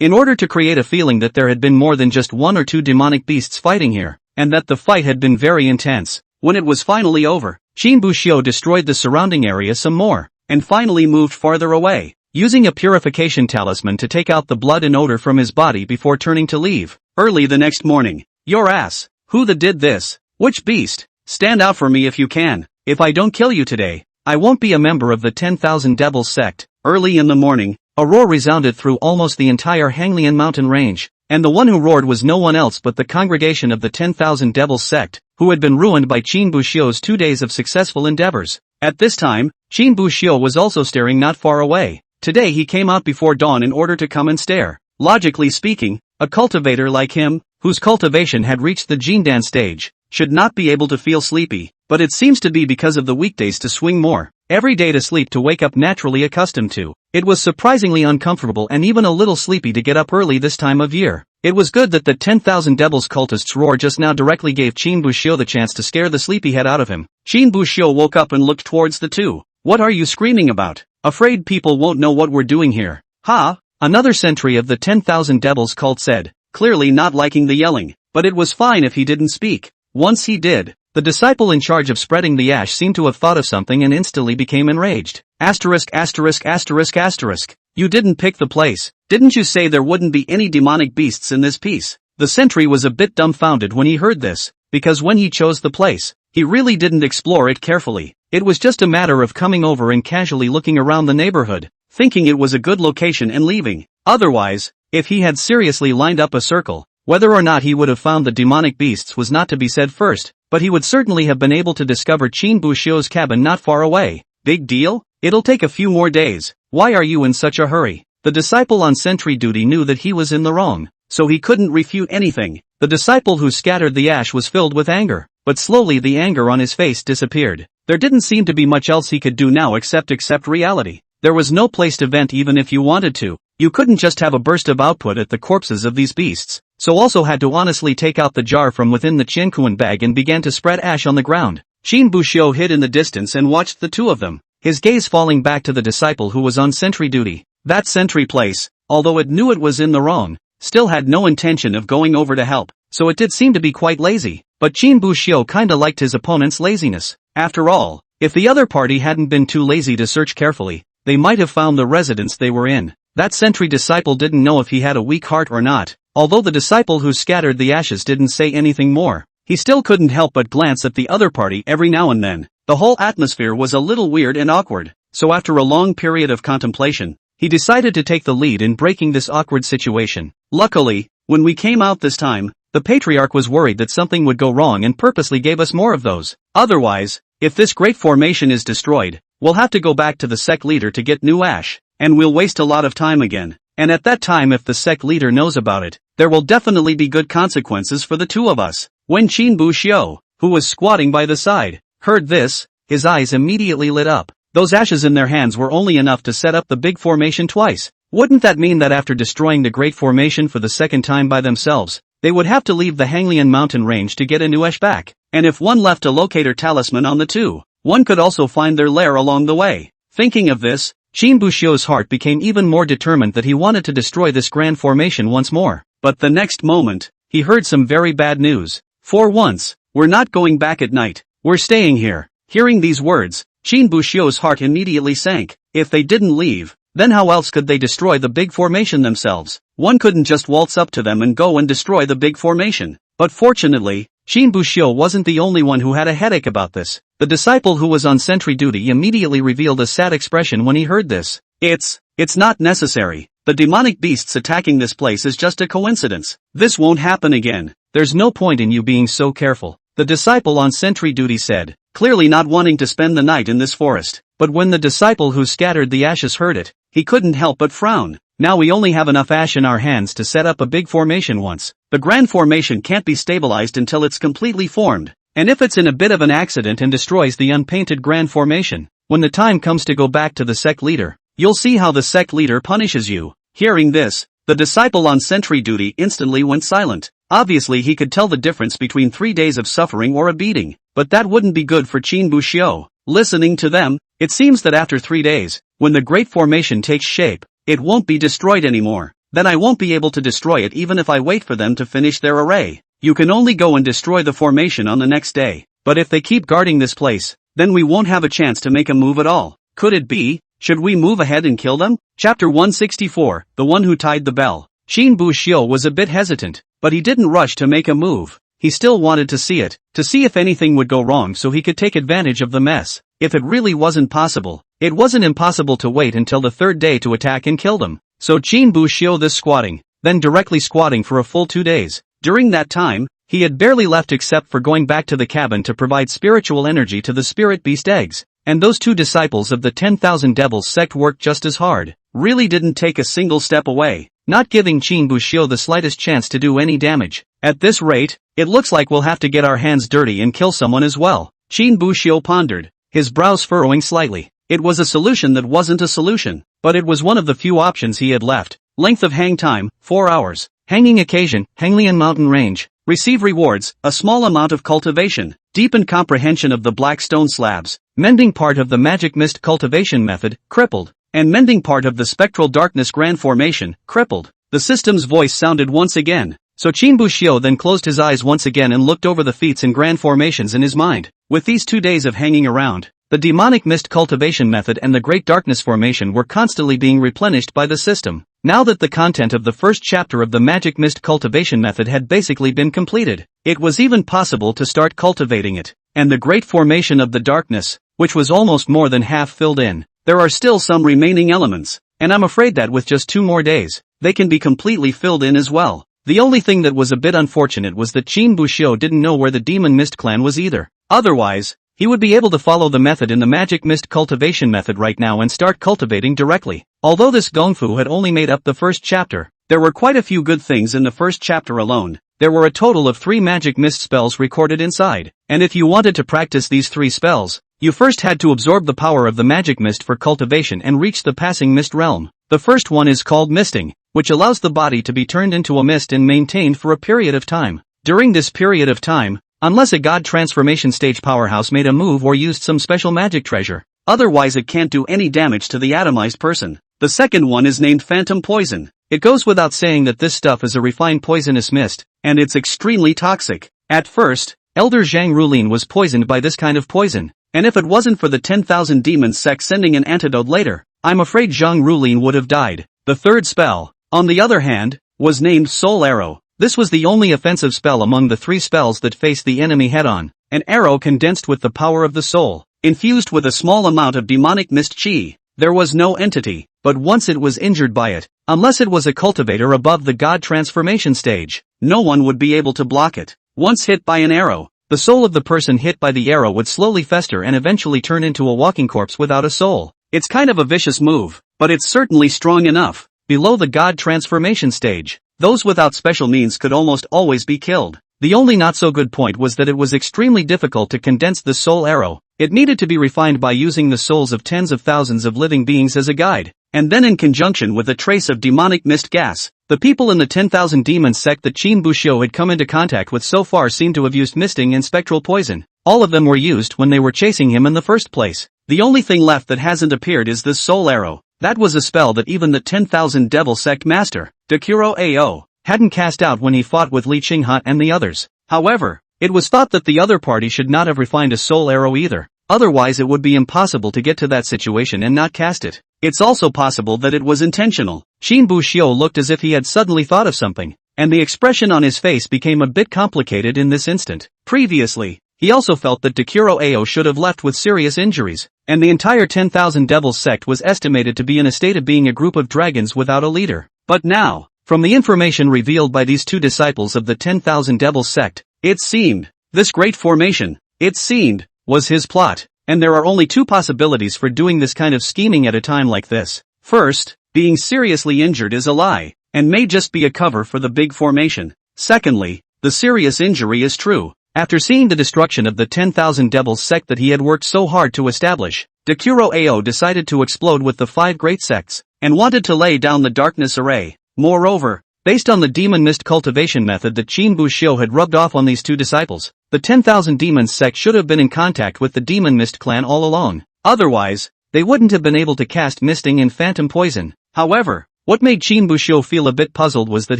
in order to create a feeling that there had been more than just 1 or 2 demonic beasts fighting here, and that the fight had been very intense. When it was finally over, Shin Bushio destroyed the surrounding area some more, and finally moved farther away, using a purification talisman to take out the blood and odor from his body before turning to leave. Early the next morning. Your ass. Who the did this? Which beast? Stand out for me if you can. If I don't kill you today, I won't be a member of the 10,000 Devils sect. Early in the morning, a roar resounded through almost the entire Hanglian mountain range, and the one who roared was no one else but the congregation of the 10,000 Devils sect, who had been ruined by Shin Bushio's 2 days of successful endeavors. At this time, Shin Bushio was also staring not far away. Today he came out before dawn in order to come and stare. Logically speaking, a cultivator like him, whose cultivation had reached the Jindan stage, should not be able to feel sleepy, but it seems to be because of the weekdays to swing more, every day to sleep to wake up naturally accustomed to. It was surprisingly uncomfortable and even a little sleepy to get up early this time of year. It was good that the 10,000 Devils cultists' roar just now directly gave Shin Bushio the chance to scare the sleepyhead out of him. Shin Bushio woke up and looked towards the 2. What are you screaming about? Afraid people won't know what we're doing here. Ha! Another sentry of the 10,000 Devils cult said, clearly not liking the yelling, but it was fine if he didn't speak. Once he did, the disciple in charge of spreading the ash seemed to have thought of something and instantly became enraged. Asterisk asterisk asterisk asterisk. You didn't pick the place. Didn't you say there wouldn't be any demonic beasts in this piece? The sentry was a bit dumbfounded when he heard this, because when he chose the place, he really didn't explore it carefully. It was just a matter of coming over and casually looking around the neighborhood, thinking it was a good location and leaving. Otherwise, if he had seriously lined up a circle, whether or not he would have found the demonic beasts was not to be said first, but he would certainly have been able to discover Shin Bushio's cabin not far away. Big deal? It'll take a few more days. Why are you in such a hurry? The disciple on sentry duty knew that he was in the wrong, so he couldn't refute anything. The disciple who scattered the ash was filled with anger, but slowly the anger on his face disappeared. There didn't seem to be much else he could do now except accept reality. There was no place to vent even if you wanted to. You couldn't just have a burst of output at the corpses of these beasts, so also had to honestly take out the jar from within the Chinkuan bag and began to spread ash on the ground. Shin Bushio hid in the distance and watched the 2 of them, his gaze falling back to the disciple who was on sentry duty. That sentry place, although it knew it was in the wrong, still had no intention of going over to help, so it did seem to be quite lazy. But Qin Buxiu kinda liked his opponent's laziness. After all, if the other party hadn't been too lazy to search carefully, they might have found the residence they were in. That sentry disciple didn't know if he had a weak heart or not. Although the disciple who scattered the ashes didn't say anything more, he still couldn't help but glance at the other party every now and then. The whole atmosphere was a little weird and awkward, so after a long period of contemplation, he decided to take the lead in breaking this awkward situation. Luckily, when we came out this time, the patriarch was worried that something would go wrong and purposely gave us more of those. Otherwise, if this great formation is destroyed, we'll have to go back to the sect leader to get new ash, and we'll waste a lot of time again. And at that time, if the sect leader knows about it, there will definitely be good consequences for the two of us. When Qin Buxiu, who was squatting by the side, heard this, his eyes immediately lit up. Those ashes in their hands were only enough to set up the big formation twice. Wouldn't that mean that after destroying the great formation for the second time by themselves, they would have to leave the Hanglian mountain range to get a new ash back? And if one left a locator talisman on the two, one could also find their lair along the way. Thinking of this, Qin Buxiu's heart became even more determined that he wanted to destroy this grand formation once more. But the next moment, he heard some very bad news. For once, we're not going back at night, we're staying here. Hearing these words, Qin Buxiu's heart immediately sank. If they didn't leave, then how else could they destroy the big formation themselves? One couldn't just waltz up to them and go and destroy the big formation. But fortunately, Qin Buxiu wasn't the only one who had a headache about this. The disciple who was on sentry duty immediately revealed a sad expression when he heard this. It's not necessary. The demonic beasts attacking this place is just a coincidence. This won't happen again. There's no point in you being so careful, the disciple on sentry duty said, clearly not wanting to spend the night in this forest. But when the disciple who scattered the ashes heard it, he couldn't help but frown. Now we only have enough ash in our hands to set up a big formation once. The grand formation can't be stabilized until it's completely formed. And if it's in a bit of an accident and destroys the unpainted grand formation, when the time comes to go back to the sect leader, you'll see how the sect leader punishes you. Hearing this, the disciple on sentry duty instantly went silent. Obviously he could tell the difference between 3 days of suffering or a beating, but that wouldn't be good for Qin Buxiu. Listening to them, it seems that after 3 days, when the great formation takes shape, it won't be destroyed anymore. Then I won't be able to destroy it even if I wait for them to finish their array. You can only go and destroy the formation on the next day. But if they keep guarding this place, then we won't have a chance to make a move at all. Could it be? Should we move ahead and kill them? Chapter 164, The One Who Tied the Bell. Qin Buxiu was a bit hesitant, but he didn't rush to make a move. He still wanted to see it, to see if anything would go wrong so he could take advantage of the mess. If it really wasn't possible, it wasn't impossible to wait until the third day to attack and kill them. So Qin Buxiu this squatting, then directly squatting for a full 2 days. During that time, he had barely left except for going back to the cabin to provide spiritual energy to the spirit beast eggs. And those two disciples of the 10,000 Devils sect worked just as hard, really didn't take a single step away, not giving Qin Buxiu the slightest chance to do any damage. At this rate, it looks like we'll have to get our hands dirty and kill someone as well. Qin Buxiu pondered, his brows furrowing slightly. It was a solution that wasn't a solution, but it was one of the few options he had left. Length of hang time, 4 hours. Hanging occasion, Hanglian mountain range. Receive rewards, a small amount of cultivation, deepened comprehension of the black stone slabs, mending part of the magic mist cultivation method, crippled, and mending part of the spectral darkness grand formation, crippled. The system's voice sounded once again, so Qin Buxiu then closed his eyes once again and looked over the feats and grand formations in his mind. With these 2 days of hanging around, the demonic mist cultivation method and the great darkness formation were constantly being replenished by the system. Now that the content of the first chapter of the magic mist cultivation method had basically been completed, it was even possible to start cultivating it. And the great formation of the darkness, which was almost more than half filled in, there are still some remaining elements, and I'm afraid that with just 2 more days, they can be completely filled in as well. The only thing that was a bit unfortunate was that Qin Buxiu didn't know where the Demon Mist clan was either. Otherwise, he would be able to follow the method in the magic mist cultivation method right now and start cultivating directly. Although this gongfu had only made up the first chapter, there were quite a few good things in the first chapter alone. There were a total of 3 magic mist spells recorded inside, and if you wanted to practice these 3 spells, you first had to absorb the power of the magic mist for cultivation and reach the passing mist realm. The first one is called misting, which allows the body to be turned into a mist and maintained for a period of time. During this period of time, unless a god transformation stage powerhouse made a move or used some special magic treasure, otherwise it can't do any damage to the atomized person. The second one is named Phantom Poison. It goes without saying that this stuff is a refined poisonous mist, and it's extremely toxic. At first, Elder Zhang Rulin was poisoned by this kind of poison, and if it wasn't for the 10,000 demons sect sending an antidote later, I'm afraid Zhang Rulin would have died. The third spell, on the other hand, was named Soul Arrow. This was the only offensive spell among the 3 spells that faced the enemy head-on, an arrow condensed with the power of the soul, infused with a small amount of demonic mist chi. There was no entity, but once it was injured by it, unless it was a cultivator above the god transformation stage, no one would be able to block it. Once hit by an arrow, the soul of the person hit by the arrow would slowly fester and eventually turn into a walking corpse without a soul. It's kind of a vicious move, but it's certainly strong enough. Below the god transformation stage, those without special means could almost always be killed. The only not so good point was that it was extremely difficult to condense the soul arrow. It needed to be refined by using the souls of tens of thousands of living beings as a guide, and then in conjunction with a trace of demonic mist gas. The people in the 10,000 demon sect that Qin Buxiu had come into contact with so far seemed to have used misting and spectral poison. All of them were used when they were chasing him in the first place. The only thing left that hasn't appeared is this soul arrow. That was a spell that even the 10,000 devil sect master, Dakuro Ao, hadn't cast out when he fought with Li Qinghe and the others. However, it was thought that the other party should not have refined a soul arrow either. Otherwise it would be impossible to get to that situation and not cast it. It's also possible that it was intentional. Qin Buxiu looked as if he had suddenly thought of something, and the expression on his face became a bit complicated in this instant. Previously, he also felt that Dakuro Ao should have left with serious injuries, and the entire 10,000 Devils sect was estimated to be in a state of being a group of dragons without a leader. But now, from the information revealed by these 2 disciples of the 10,000 Devils sect, it seemed, this great formation, it seemed, was his plot. And there are only 2 possibilities for doing this kind of scheming at a time like this. First, being seriously injured is a lie, and may just be a cover for the big formation. Secondly, the serious injury is true. After seeing the destruction of the 10,000 Devils sect that he had worked so hard to establish, Dakuro Ao decided to explode with the 5 great sects, and wanted to lay down the darkness array. Moreover, based on the demon mist cultivation method that Qin Buxiu had rubbed off on these 2 disciples, the 10,000 demons sect should have been in contact with the demon mist clan all along. Otherwise, they wouldn't have been able to cast misting and phantom poison. However, what made Qin Buxiu feel a bit puzzled was that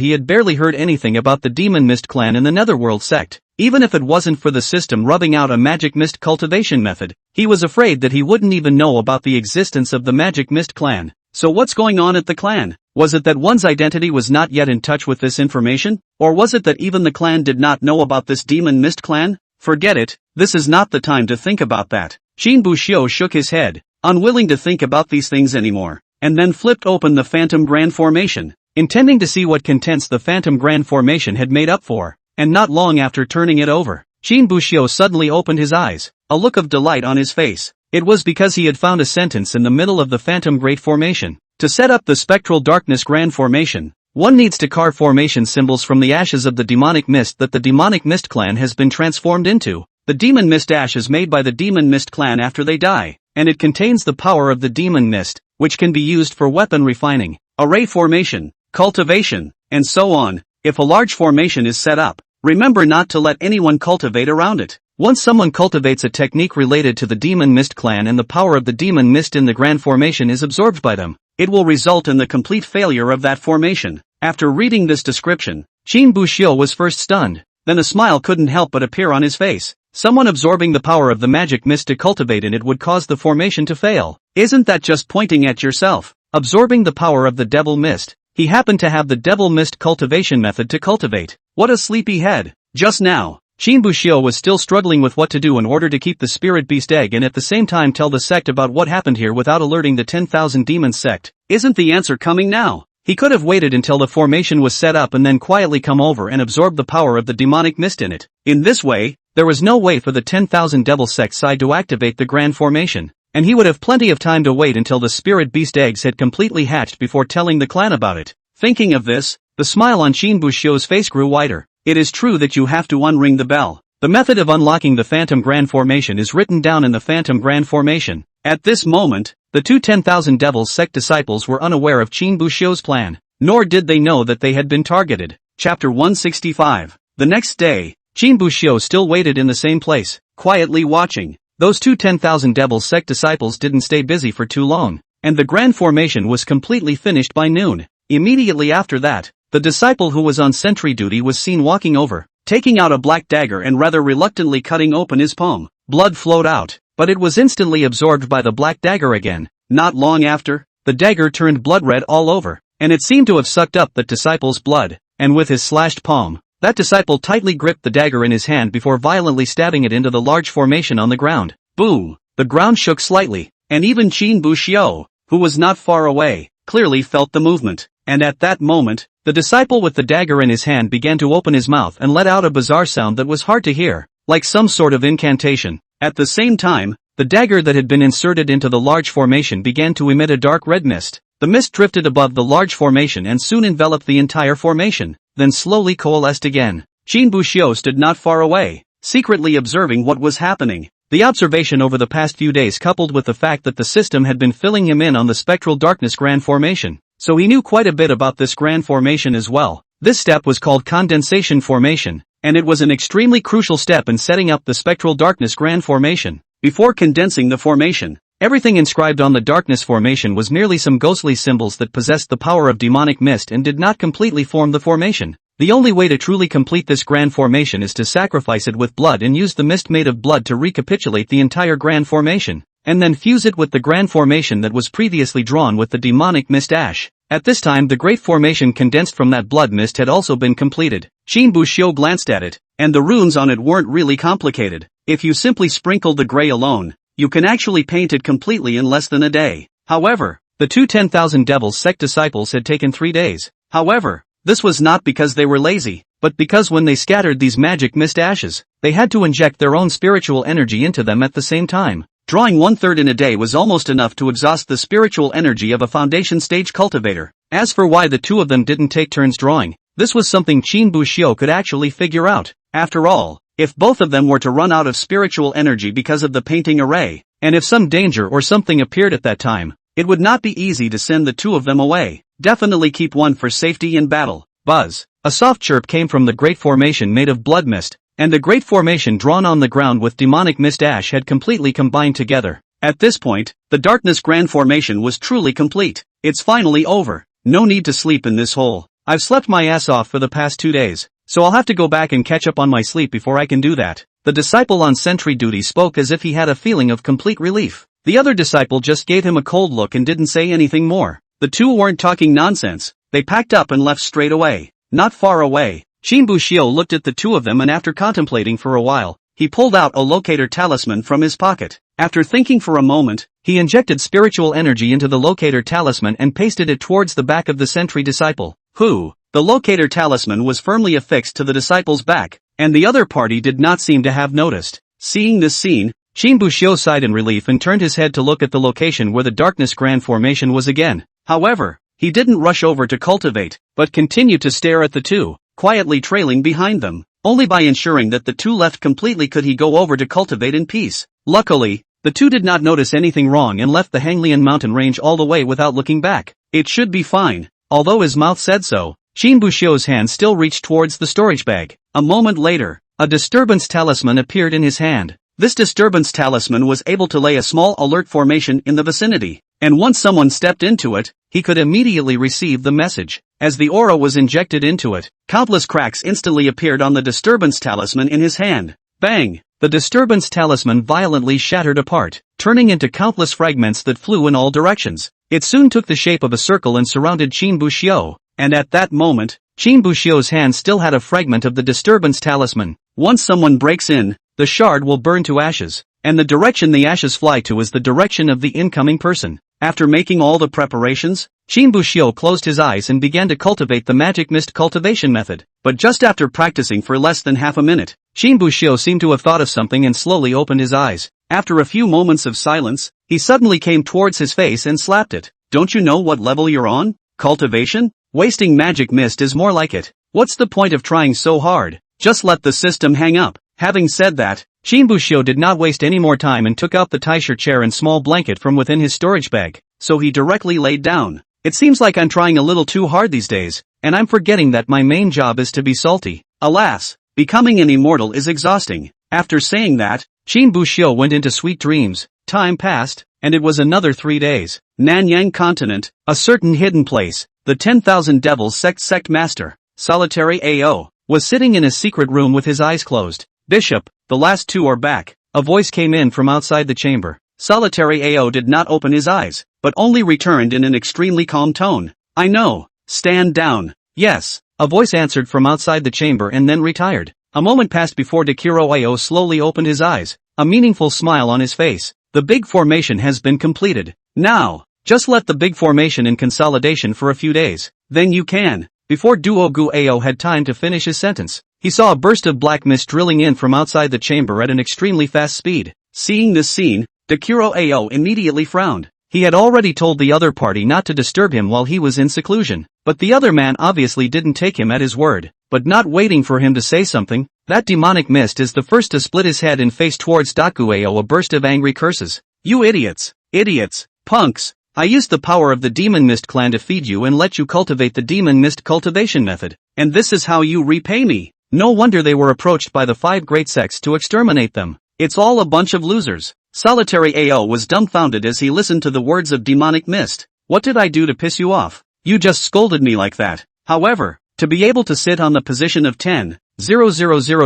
he had barely heard anything about the demon mist clan in the Netherworld sect. Even if it wasn't for the system rubbing out a magic mist cultivation method, he was afraid that he wouldn't even know about the existence of the magic mist clan. So what's going on at the clan? Was it that one's identity was not yet in touch with this information? Or was it that even the clan did not know about this demon mist clan? Forget it, this is not the time to think about that. Qin Buxiu shook his head, unwilling to think about these things anymore, and then flipped open the Phantom Grand Formation, intending to see what contents the Phantom Grand Formation had made up for, and not long after turning it over, Qin Buxiu suddenly opened his eyes, a look of delight on his face. It was because he had found a sentence in the middle of the Phantom Great Formation. To set up the Spectral Darkness Grand Formation, one needs to carve formation symbols from the ashes of the demonic mist that the demonic mist clan has been transformed into. The demon mist ash is made by the demon mist clan after they die, and it contains the power of the demon mist, which can be used for weapon refining, array formation, cultivation, and so on. If a large formation is set up, remember not to let anyone cultivate around it. Once someone cultivates a technique related to the demon mist clan and the power of the demon mist in the grand formation is absorbed by them, it will result in the complete failure of that formation. After reading this description, Qin Buxiu was first stunned, then a smile couldn't help but appear on his face. Someone absorbing the power of the magic mist to cultivate in it would cause the formation to fail. Isn't that just pointing at yourself? Absorbing the power of the devil mist. He happened to have the devil mist cultivation method to cultivate. What a sleepy head. Just now, Qin Buxiu was still struggling with what to do in order to keep the spirit beast egg and at the same time tell the sect about what happened here without alerting the 10,000 demons sect. Isn't the answer coming now? He could have waited until the formation was set up and then quietly come over and absorb the power of the demonic mist in it. In this way, there was no way for the 10,000 devil sect side to activate the grand formation, and he would have plenty of time to wait until the spirit beast eggs had completely hatched before telling the clan about it. Thinking of this, the smile on Qin Buxiu's face grew wider. It is true that you have to unring the bell. The method of unlocking the Phantom Grand Formation is written down in the Phantom Grand Formation. At this moment, the two 10,000 Devils sect disciples were unaware of Qin Buxiu's plan, nor did they know that they had been targeted. Chapter 165. The next day, Qin Buxiu still waited in the same place, quietly watching. Those two 10,000 Devils sect disciples didn't stay busy for too long, and the Grand Formation was completely finished by noon. Immediately after that, the disciple who was on sentry duty was seen walking over, taking out a black dagger and rather reluctantly cutting open his palm. Blood flowed out, but it was instantly absorbed by the black dagger again. Not long after, the dagger turned blood red all over, and it seemed to have sucked up that disciple's blood, and with his slashed palm, that disciple tightly gripped the dagger in his hand before violently stabbing it into the large formation on the ground. Boom! The ground shook slightly, and even Qin Buxiu, who was not far away, clearly felt the movement, and at that moment, the disciple with the dagger in his hand began to open his mouth and let out a bizarre sound that was hard to hear, like some sort of incantation. At the same time, the dagger that had been inserted into the large formation began to emit a dark red mist. The mist drifted above the large formation and soon enveloped the entire formation, then slowly coalesced again. Qin Buxiu stood not far away, secretly observing what was happening. The observation over the past few days coupled with the fact that the system had been filling him in on the spectral darkness grand formation, so he knew quite a bit about this grand formation as well. This step was called condensation formation, and it was an extremely crucial step in setting up the spectral darkness grand formation. Before condensing the formation, everything inscribed on the darkness formation was merely some ghostly symbols that possessed the power of demonic mist and did not completely form the formation. The only way to truly complete this grand formation is to sacrifice it with blood and use the mist made of blood to recapitulate the entire grand formation, and then fuse it with the grand formation that was previously drawn with the demonic mist ash. At this time the great formation condensed from that blood mist had also been completed. Qin Buxiu glanced at it, and the runes on it weren't really complicated. If you simply sprinkle the gray alone, you can actually paint it completely in less than a day. However, the two 10,000 Devils sect disciples had taken 3 days. However, this was not because they were lazy, but because when they scattered these magic mist ashes, they had to inject their own spiritual energy into them at the same time. Drawing 1/3 in a day was almost enough to exhaust the spiritual energy of a foundation stage cultivator. As for why the two of them didn't take turns drawing, this was something Qin Buxiu could actually figure out. After all, if both of them were to run out of spiritual energy because of the painting array, and if some danger or something appeared at that time, it would not be easy to send the two of them away. Definitely keep one for safety in battle. Buzz. A soft chirp came from the great formation made of blood mist, and the great formation drawn on the ground with demonic mist ash had completely combined together. At this point, the darkness grand formation was truly complete. It's finally over. No need to sleep in this hole. I've slept my ass off for the past 2 days, so I'll have to go back and catch up on my sleep before I can do that. The disciple on sentry duty spoke as if he had a feeling of complete relief. The other disciple just gave him a cold look and didn't say anything more. The two weren't talking nonsense. They packed up and left straight away. Not far away, Qin Buxiu looked at the two of them and after contemplating for a while, he pulled out a locator talisman from his pocket. After thinking for a moment, he injected spiritual energy into the locator talisman and pasted it towards the back of the sentry disciple. The locator talisman was firmly affixed to the disciple's back, and the other party did not seem to have noticed. Seeing this scene, Qin Buxiu sighed in relief and turned his head to look at the location where the darkness grand formation was again. However, he didn't rush over to cultivate, but continued to stare at the two, quietly trailing behind them. Only by ensuring that the two left completely could he go over to cultivate in peace. Luckily, the two did not notice anything wrong and left the Hanglian mountain range all the way without looking back. It should be fine. Although his mouth said so, Qin Buxiu's hand still reached towards the storage bag. A moment later, a disturbance talisman appeared in his hand. This disturbance talisman was able to lay a small alert formation in the vicinity, and once someone stepped into it, he could immediately receive the message. As the aura was injected into it, countless cracks instantly appeared on the disturbance talisman in his hand. Bang! The disturbance talisman violently shattered apart, turning into countless fragments that flew in all directions. It soon took the shape of a circle and surrounded Qin Buxiu, and at that moment, Qin Buxiu's hand still had a fragment of the disturbance talisman. Once someone breaks in, the shard will burn to ashes, and the direction the ashes fly to is the direction of the incoming person. After making all the preparations, Qin Buxiu closed his eyes and began to cultivate the magic mist cultivation method. But just after practicing for less than half a minute, Qin Buxiu seemed to have thought of something and slowly opened his eyes. After a few moments of silence, he suddenly came towards his face and slapped it. Don't you know what level you're on? Cultivation? Wasting magic mist is more like it. What's the point of trying so hard? Just let the system hang up. Having said that, Qin Buxiu did not waste any more time and took out the Taisher chair and small blanket from within his storage bag, so he directly laid down. It seems like I'm trying a little too hard these days, and I'm forgetting that my main job is to be salty. Alas, becoming an immortal is exhausting. After saying that, Qin Buxiu went into sweet dreams. Time passed. and it was another 3 days. Nanyang Continent, a certain hidden place, the 10,000 Devils sect master, Solitary AO, was sitting in a secret room with his eyes closed. Bishop, the last two are back. A voice came in from outside the chamber. Solitary AO did not open his eyes, but only returned in an extremely calm tone. I know. Stand down. Yes. A voice answered from outside the chamber and then retired. A moment passed before Dekiro AO slowly opened his eyes, a meaningful smile on his face. The big formation has been completed. Now, just let the big formation in consolidation for a few days. Then you can. Before Duogu AO had time to finish his sentence, he saw a burst of black mist drilling in from outside the chamber at an extremely fast speed. Seeing this scene, Dekiro AO immediately frowned. He had already told the other party not to disturb him while he was in seclusion, but the other man obviously didn't take him at his word. But not waiting for him to say something, that demonic mist is the first to split his head and face towards Dakueo, a burst of angry curses. You idiots! Idiots! Punks! I used the power of the Demon Mist clan to feed you and let you cultivate the Demon Mist cultivation method, and this is how you repay me. No wonder they were approached by the 5 great sects to exterminate them. It's all a bunch of losers. Solitary AO was dumbfounded as he listened to the words of Demonic Mist. What did I do to piss you off? You just scolded me like that. However, to be able to sit on the position of 10,000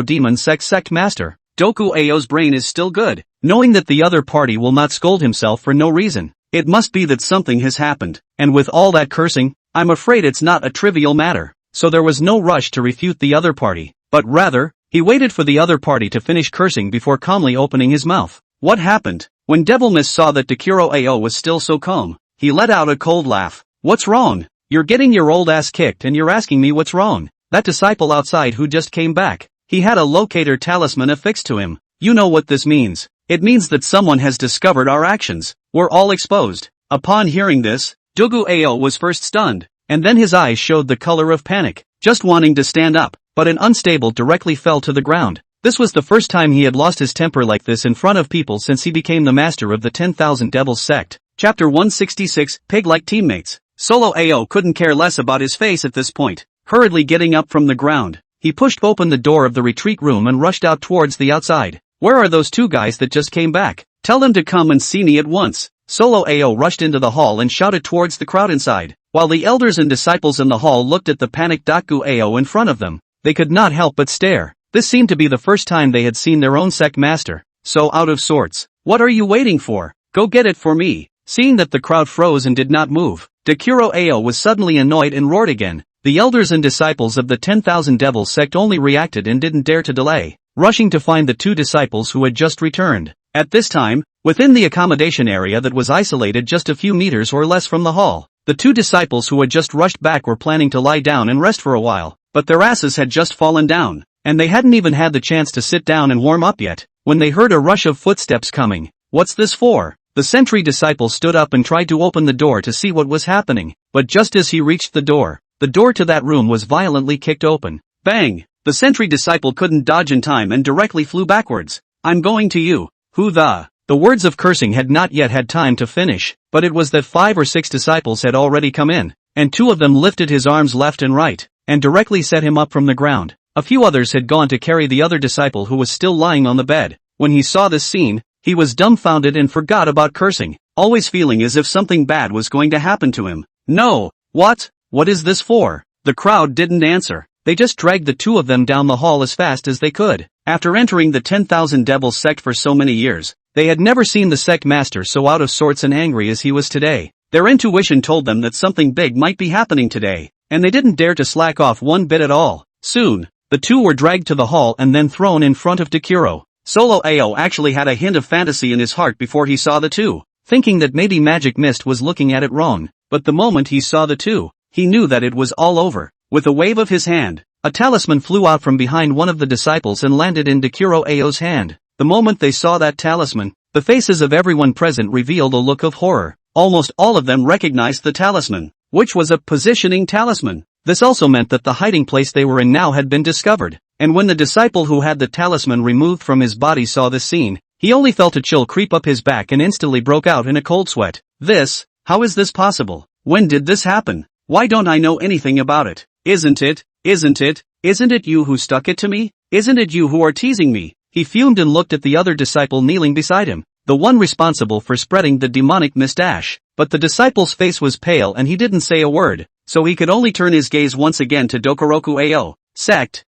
Demon Sect Master, Doku AO's brain is still good, knowing that the other party will not scold himself for no reason. It must be that something has happened, and with all that cursing, I'm afraid it's not a trivial matter. So there was no rush to refute the other party, but rather, he waited for the other party to finish cursing before calmly opening his mouth. What happened? When Devil Mist saw that Dekiro AO was still so calm, he let out a cold laugh. What's wrong? You're getting your old ass kicked and you're asking me what's wrong? That disciple outside who just came back, he had a locator talisman affixed to him. You know what this means. It means that someone has discovered our actions. We're all exposed. Upon hearing this, Dogu AO was first stunned, and then his eyes showed the color of panic, just wanting to stand up, but an unstable directly fell to the ground. This was the first time he had lost his temper like this in front of people since he became the master of the 10,000 Devils sect. Chapter 166, Pig-like teammates. Solo AO couldn't care less about his face at this point. Hurriedly getting up from the ground, he pushed open the door of the retreat room and rushed out towards the outside. Where are those 2 guys that just came back? Tell them to come and see me at once. Solo AO rushed into the hall and shouted towards the crowd inside. While the elders and disciples in the hall looked at the panicked Daku AO in front of them, they could not help but stare. This seemed to be the first time they had seen their own sect master, so out of sorts. What are you waiting for? Go get it for me. Seeing that the crowd froze and did not move, Dekiro AO was suddenly annoyed and roared again. The elders and disciples of the 10,000 Devils sect only reacted and didn't dare to delay, rushing to find the 2 disciples who had just returned. At this time, within the accommodation area that was isolated just a few meters or less from the hall, the 2 disciples who had just rushed back were planning to lie down and rest for a while, but their asses had just fallen down, and they hadn't even had the chance to sit down and warm up yet, when they heard a rush of footsteps coming. What's this for? The sentry disciple stood up and tried to open the door to see what was happening, but just as he reached the door to that room was violently kicked open. Bang! The sentry disciple couldn't dodge in time and directly flew backwards. I'm going to you. Who the? The words of cursing had not yet had time to finish, but it was that 5 or 6 disciples had already come in, and 2 of them lifted his arms left and right, and directly set him up from the ground. A few others had gone to carry the other disciple who was still lying on the bed. When he saw this scene, he was dumbfounded and forgot about cursing, always feeling as if something bad was going to happen to him. No! What? What is this for? The crowd didn't answer. They just dragged the 2 of them down the hall as fast as they could. After entering the 10,000 Devils sect for so many years, they had never seen the sect master so out of sorts and angry as he was today. Their intuition told them that something big might be happening today, and they didn't dare to slack off one bit at all. Soon, the 2 were dragged to the hall and then thrown in front of Dekiro. Solo AO actually had a hint of fantasy in his heart before he saw the 2, thinking that maybe Magic Mist was looking at it wrong, but the moment he saw the 2, he knew that it was all over. With a wave of his hand, a talisman flew out from behind one of the disciples and landed in Dekiro AO's hand. The moment they saw that talisman, the faces of everyone present revealed a look of horror. Almost all of them recognized the talisman, which was a positioning talisman. This also meant that the hiding place they were in now had been discovered, and when the disciple who had the talisman removed from his body saw this scene, he only felt a chill creep up his back and instantly broke out in a cold sweat. How is this possible? When did this happen? Why don't I know anything about it? Isn't it you who stuck it to me? Isn't it you who are teasing me? He fumed and looked at the other disciple kneeling beside him. the one responsible for spreading the demonic mist ash. But the disciple's face was pale and he didn't say a word, so he could only turn his gaze once again to Dokoroku Ao. Sect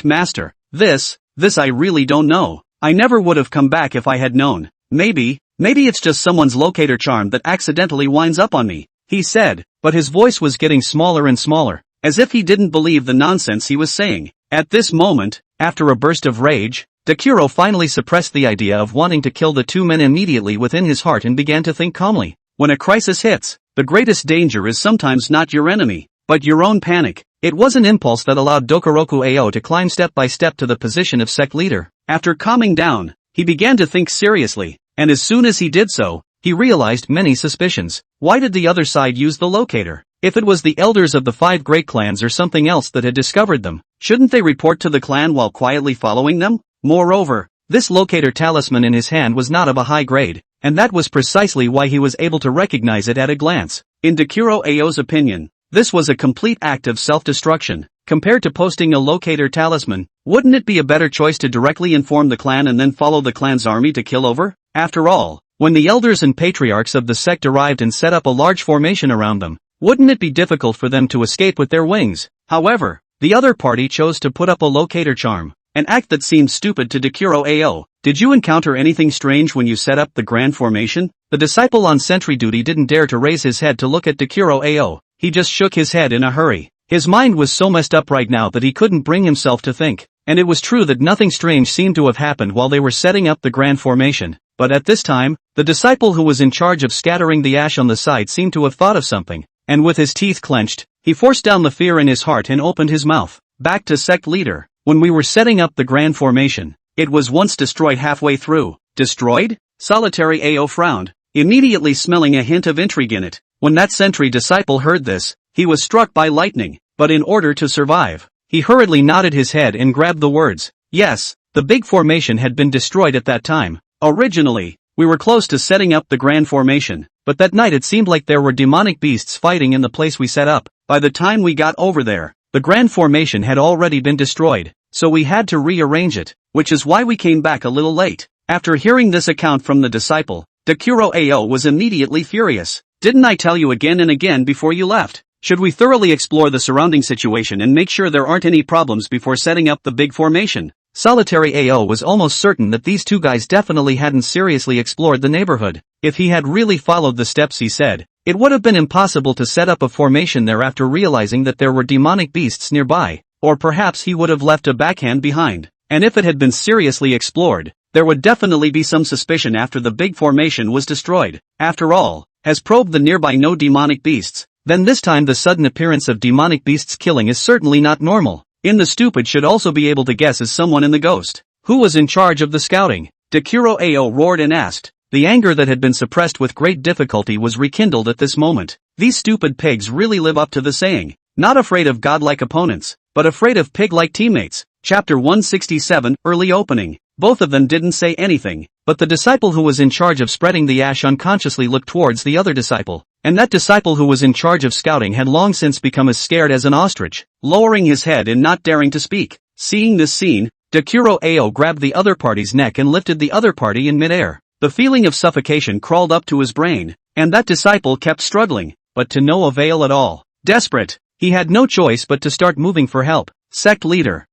master. This I really don't know. I never would have come back if I had known. Maybe it's just someone's locator charm that accidentally winds up on me, he said, but his voice was getting smaller and smaller, as if he didn't believe the nonsense he was saying. At this moment, after a burst of rage, Takuro finally suppressed the idea of wanting to kill the two men immediately within his heart and began to think calmly. When a crisis hits, the greatest danger is sometimes not your enemy, but your own panic. It was an impulse that allowed Dokoroku Ao to climb step by step to the position of sect leader. After calming down, he began to think seriously, and as soon as he did so, he realized many suspicions. Why did the other side use the locator? If it was the elders of the 5 great clans or something else that had discovered them, shouldn't they report to the clan while quietly following them? Moreover, this locator talisman in his hand was not of a high grade, and that was precisely why he was able to recognize it at a glance. In Takuro Ao's opinion, this was a complete act of self-destruction. Compared to posting a locator talisman, wouldn't it be a better choice to directly inform the clan and then follow the clan's army to kill over? After all, when the elders and patriarchs of the sect arrived and set up a large formation around them, wouldn't it be difficult for them to escape with their wings? However, the other party chose to put up a locator charm, an act that seemed stupid to Takuro Ao. Did you encounter anything strange when you set up the grand formation? The disciple on sentry duty didn't dare to raise his head to look at Takuro Ao. He just shook his head in a hurry. His mind was so messed up right now that he couldn't bring himself to think. And it was true that nothing strange seemed to have happened while they were setting up the grand formation. But at this time, the disciple who was in charge of scattering the ash on the side seemed to have thought of something. And with his teeth clenched, he forced down the fear in his heart and opened his mouth. Back to sect leader. When we were setting up the grand formation, it was once destroyed halfway through. Destroyed? Solitary Ao frowned, immediately smelling a hint of intrigue in it. When that sentry disciple heard this, he was struck by lightning, but in order to survive, he hurriedly nodded his head and grabbed the words. Yes, the big formation had been destroyed at that time. Originally, we were close to setting up the grand formation, but that night it seemed like there were demonic beasts fighting in the place we set up. By the time we got over there, the grand formation had already been destroyed, so we had to rearrange it, which is why we came back a little late. After hearing this account from the disciple, Takuro Ao was immediately furious. Didn't I tell you again and again before you left? Should we thoroughly explore the surrounding situation and make sure there aren't any problems before setting up the big formation? Solitary Ao was almost certain that these two guys definitely hadn't seriously explored the neighborhood. If he had really followed the steps he said, it would have been impossible to set up a formation there after realizing that there were demonic beasts nearby, or perhaps he would have left a backhand behind. And if it had been seriously explored, there would definitely be some suspicion after the big formation was destroyed. After all, has probed the nearby no demonic beasts, then this time the sudden appearance of demonic beasts killing is certainly not normal. The stupid should also be able to guess as someone in the ghost. Who was in charge of the scouting? Takuro Ao roared and asked. The anger that had been suppressed with great difficulty was rekindled at this moment. These stupid pigs really live up to the saying, not afraid of godlike opponents, but afraid of pig-like teammates. Chapter 167, Early Opening. Both of them didn't say anything, but the disciple who was in charge of spreading the ash unconsciously looked towards the other disciple, and that disciple who was in charge of scouting had long since become as scared as an ostrich, lowering his head and not daring to speak. Seeing this scene, Takuro Ao grabbed the other party's neck and lifted the other party in midair. The feeling of suffocation crawled up to his brain, and that disciple kept struggling, but to no avail at all. Desperate, he had no choice but to start moving for help. Sect leader,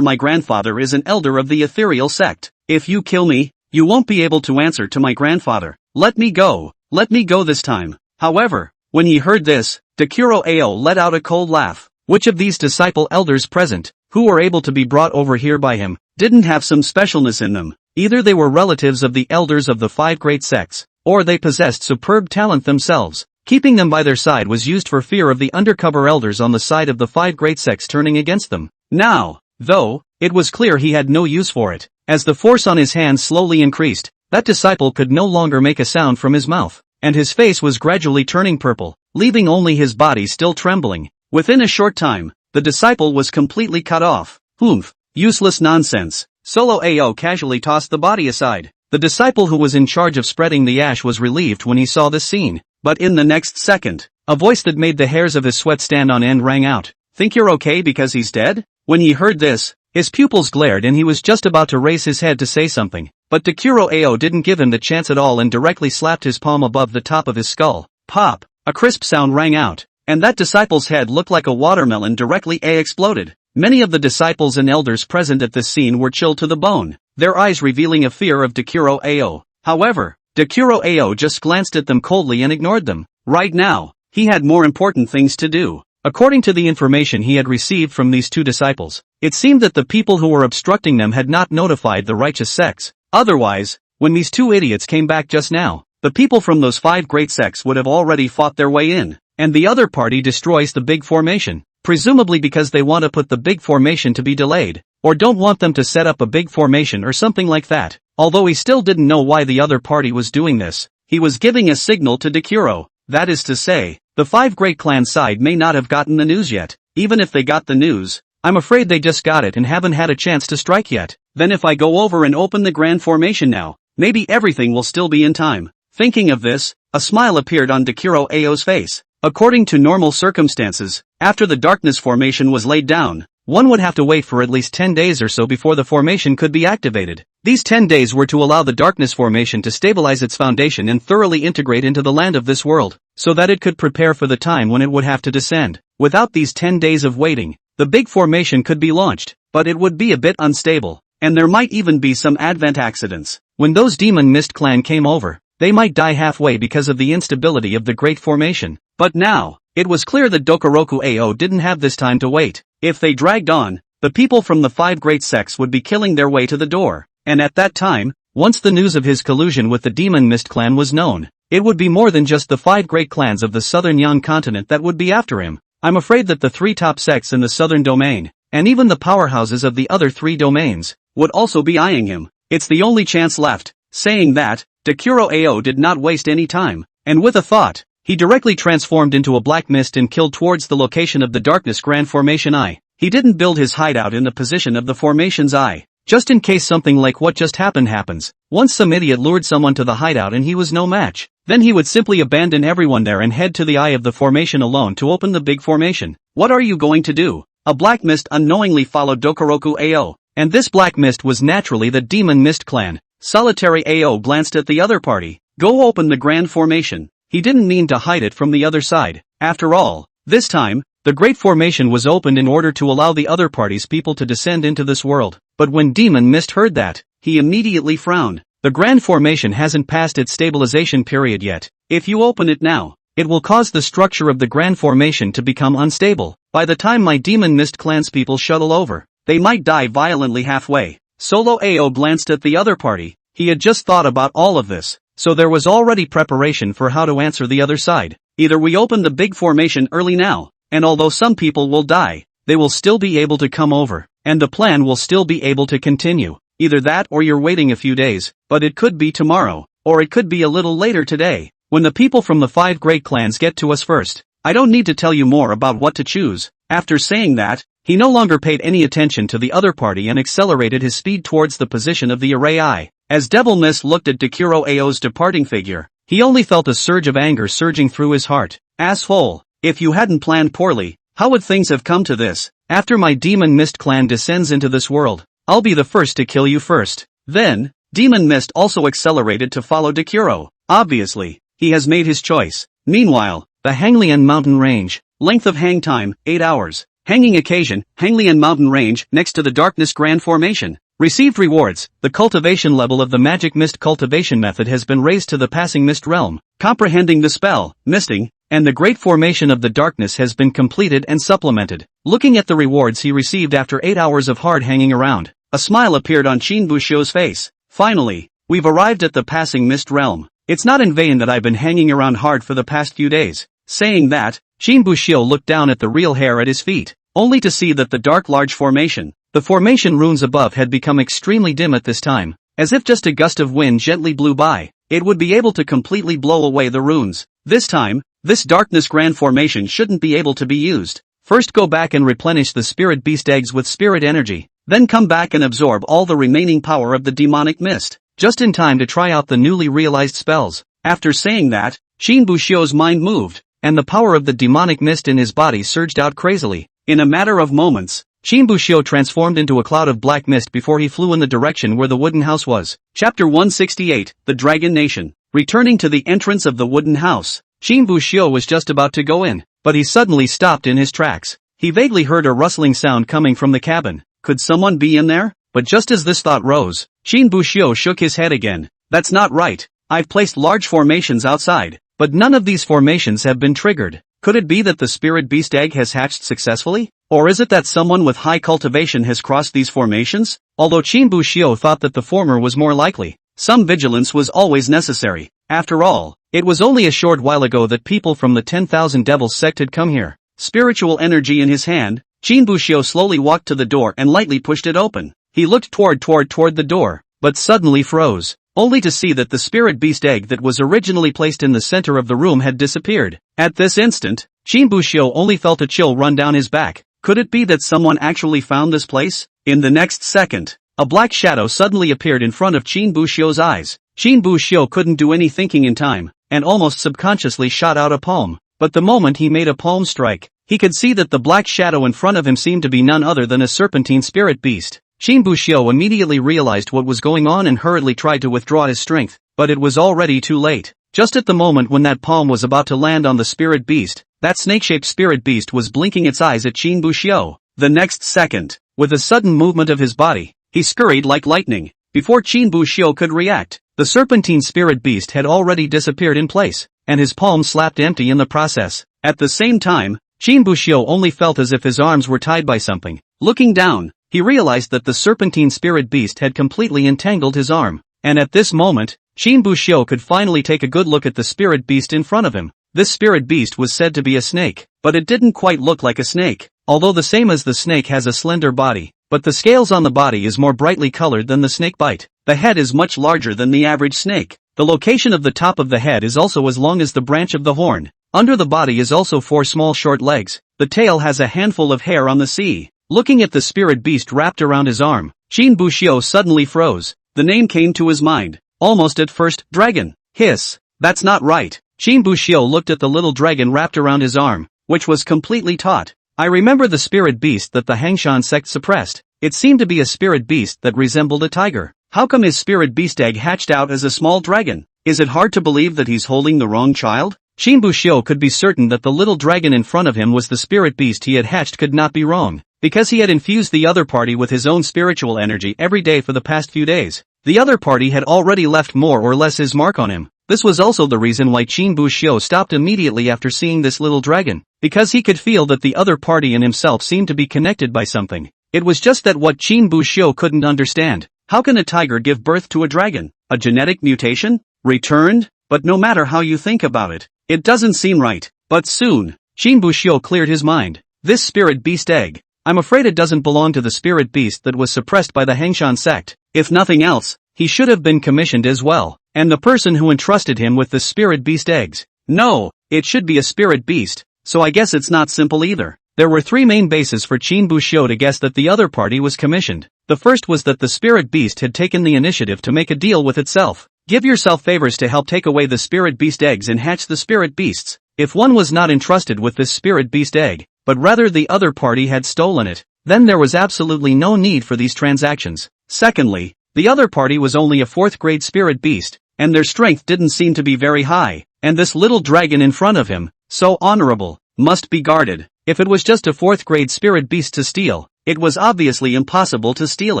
my grandfather is an elder of the ethereal sect. If you kill me, you won't be able to answer to my grandfather. Let me go this time. However, when he heard this, Takuro Ao let out a cold laugh. Which of these disciple elders present, who were able to be brought over here by him, didn't have some specialness in them? Either they were relatives of the elders of the 5 great sects, or they possessed superb talent themselves. Keeping them by their side was used for fear of the undercover elders on the side of the 5 great sects turning against them. Now, though, it was clear he had no use for it. As the force on his hands slowly increased, that disciple could no longer make a sound from his mouth, and his face was gradually turning purple, leaving only his body still trembling. Within a short time, the disciple was completely cut off. Humph, useless nonsense. Solo Ao casually tossed the body aside. The disciple who was in charge of spreading the ash was relieved when he saw this scene, but in the next second, a voice that made the hairs of his sweat stand on end rang out. Think you're okay because he's dead? When he heard this, his pupils glared and he was just about to raise his head to say something, but Takuro Ao didn't give him the chance at all and directly slapped his palm above the top of his skull. Pop! A crisp sound rang out, and that disciple's head looked like a watermelon directly exploded. Many of the disciples and elders present at this scene were chilled to the bone, their eyes revealing a fear of Takuro Ao. However, Takuro Ao just glanced at them coldly and ignored them. Right now, he had more important things to do. According to the information he had received from these two disciples, it seemed that the people who were obstructing them had not notified the righteous sects. Otherwise, when these two idiots came back just now, the people from those 5 great sects would have already fought their way in, and the other party destroys the big formation, presumably because they want to put the big formation to be delayed, or don't want them to set up a big formation or something like that. Although he still didn't know why the other party was doing this, he was giving a signal to Takuro. That is to say, the 5 great clans side may not have gotten the news yet. Even if they got the news, I'm afraid they just got it and haven't had a chance to strike yet. Then if I go over and open the grand formation now, maybe everything will still be in time. Thinking of this, a smile appeared on Takuro Ao's face. According to normal circumstances, after the darkness formation was laid down, one would have to wait for at least 10 days or so before the formation could be activated. These 10 days were to allow the darkness formation to stabilize its foundation and thoroughly integrate into the land of this world, so that it could prepare for the time when it would have to descend. Without these 10 days of waiting, the big formation could be launched, but it would be a bit unstable, and there might even be some advent accidents. When those Demon Mist clan came over, they might die halfway because of the instability of the great formation. But now, it was clear that Dokoroku Ao didn't have this time to wait. If they dragged on, the people from the 5 great sects would be killing their way to the door, and at that time, once the news of his collusion with the Demon Mist clan was known, it would be more than just the 5 great clans of the southern Yan continent that would be after him. I'm afraid that the 3 top sects in the southern domain, and even the powerhouses of the other 3 domains, would also be eyeing him. It's the only chance left. Saying that, Takuro Ao did not waste any time, and with a thought, he directly transformed into a black mist and killed towards the location of the darkness grand formation eye. He didn't build his hideout in the position of the formation's eye, just in case something like what just happened happens. Once some idiot lured someone to the hideout and he was no match, then he would simply abandon everyone there and head to the eye of the formation alone to open the big formation. What are you going to do? A black mist unknowingly followed Dokoroku Ao, and this black mist was naturally the Demon Mist clan. Solitary Ao glanced at the other party. Go open the grand formation. He didn't mean to hide it from the other side. After all, this time, the great formation was opened in order to allow the other party's people to descend into this world. But when Demon Mist heard that, he immediately frowned. The grand formation hasn't passed its stabilization period yet. If you open it now, it will cause the structure of the grand formation to become unstable. By the time my Demon Mist clan's people shuttle over, they might die violently halfway. Solo Ao glanced at the other party. He had just thought about all of this, so there was already preparation for how to answer the other side. Either we open the big formation early now, and although some people will die, they will still be able to come over, and the plan will still be able to continue. Either that or you're waiting a few days, but it could be tomorrow, or it could be a little later today, when the people from the 5 great clans get to us first. I don't need to tell you more about what to choose. After saying that, he no longer paid any attention to the other party and accelerated his speed towards the position of the array eye. As Devil Mist looked at Takuro Ao's departing figure, he only felt a surge of anger surging through his heart. Asshole, if you hadn't planned poorly, how would things have come to this? After my Demon Mist clan descends into this world, I'll be the first to kill you first. Then, Demon Mist also accelerated to follow Takuro. Obviously, he has made his choice. Meanwhile, the Hanglian mountain range. Length of hang time, 8 hours. Hanging occasion, Hanglian mountain range, next to the darkness grand formation. Received rewards. The cultivation level of the magic mist cultivation method has been raised to the passing mist realm. Comprehending the spell, misting, and the great formation of the darkness has been completed and supplemented. Looking at the rewards he received after 8 hours of hard hanging around, a smile appeared on Shinbushio's face. Finally, we've arrived at the passing mist realm. It's not in vain that I've been hanging around hard for the past few days. Saying that, Shinbushio looked down at the real hair at his feet, only to see that the dark large formation, the formation runes above had become extremely dim at this time. As if just a gust of wind gently blew by, it would be able to completely blow away the runes. This time, this darkness grand formation shouldn't be able to be used. First go back and replenish the spirit beast eggs with spirit energy, then come back and absorb all the remaining power of the demonic mist, just in time to try out the newly realized spells. After saying that, Shinbushio's mind moved, and the power of the demonic mist in his body surged out crazily. In a matter of moments, Qin Buxiu transformed into a cloud of black mist before he flew in the direction where the wooden house was. Chapter 168, The Dragon Nation. Returning to the entrance of the wooden house, Qin Buxiu was just about to go in, but he suddenly stopped in his tracks. He vaguely heard a rustling sound coming from the cabin. Could someone be in there? But just as this thought rose, Qin Buxiu shook his head again. That's not right. I've placed large formations outside, but none of these formations have been triggered. Could it be that the spirit beast egg has hatched successfully? Or is it that someone with high cultivation has crossed these formations? Although Qin Buxiu thought that the former was more likely, some vigilance was always necessary. After all, it was only a short while ago that people from the 10,000 Devils sect had come here. Spiritual energy in his hand, Qin Buxiu slowly walked to the door and lightly pushed it open. He looked toward the door, but suddenly froze, only to see that the spirit beast egg that was originally placed in the center of the room had disappeared. At this instant, Qin Buxiu only felt a chill run down his back. Could it be that someone actually found this place? In the next second, a black shadow suddenly appeared in front of Qin Buxiu's eyes. Qin Buxiu couldn't do any thinking in time, and almost subconsciously shot out a palm. But the moment he made a palm strike, he could see that the black shadow in front of him seemed to be none other than a serpentine spirit beast. Qin Buxiu immediately realized what was going on and hurriedly tried to withdraw his strength, but it was already too late. Just at the moment when that palm was about to land on the spirit beast, that snake-shaped spirit beast was blinking its eyes at Qin Buxiu. The next second, with a sudden movement of his body, he scurried like lightning. Before Qin Buxiu could react, the serpentine spirit beast had already disappeared in place, and his palm slapped empty in the process. At the same time, Qin Buxiu only felt as if his arms were tied by something. Looking down, he realized that the serpentine spirit beast had completely entangled his arm, and at this moment, Qin Buxiu could finally take a good look at the spirit beast in front of him. This spirit beast was said to be a snake, but it didn't quite look like a snake, although the same as the snake has a slender body, but the scales on the body is more brightly colored than the snake bite. The head is much larger than the average snake. The location of the top of the head is also as long as the branch of the horn. Under the body is also 4 small short legs. The tail has a handful of hair on the sea. Looking at the spirit beast wrapped around his arm, Qin Buxiu suddenly froze. The name came to his mind, almost at first, dragon. Hiss. That's not right. Qin Buxiu looked at the little dragon wrapped around his arm, which was completely taut. I remember the spirit beast that the Hangshan sect suppressed. It seemed to be a spirit beast that resembled a tiger. How come his spirit beast egg hatched out as a small dragon? Is it hard to believe that he's holding the wrong child? Qin Buxiu could be certain that the little dragon in front of him was the spirit beast he had hatched could not be wrong, because he had infused the other party with his own spiritual energy every day for the past few days. The other party had already left more or less his mark on him. This was also the reason why Qin Buxiu stopped immediately after seeing this little dragon, because he could feel that the other party and himself seemed to be connected by something. It was just that what Qin Buxiu couldn't understand. How can a tiger give birth to a dragon? A genetic mutation? Returned? But no matter how you think about it, it doesn't seem right. But soon, Qin Buxiu cleared his mind. This spirit beast egg, I'm afraid it doesn't belong to the spirit beast that was suppressed by the Hangshan sect. If nothing else, he should have been commissioned as well, and the person who entrusted him with the spirit beast eggs. No, it should be a spirit beast, so I guess it's not simple either. There were 3 main bases for Qin Buxiu to guess that the other party was commissioned. The first was that the spirit beast had taken the initiative to make a deal with itself. Give yourself favors to help take away the spirit beast eggs and hatch the spirit beasts. If one was not entrusted with this spirit beast egg, but rather the other party had stolen it, then there was absolutely no need for these transactions. Secondly, the other party was only a 4th grade spirit beast, and their strength didn't seem to be very high, and this little dragon in front of him, so honorable, must be guarded. If it was just a 4th grade spirit beast to steal, it was obviously impossible to steal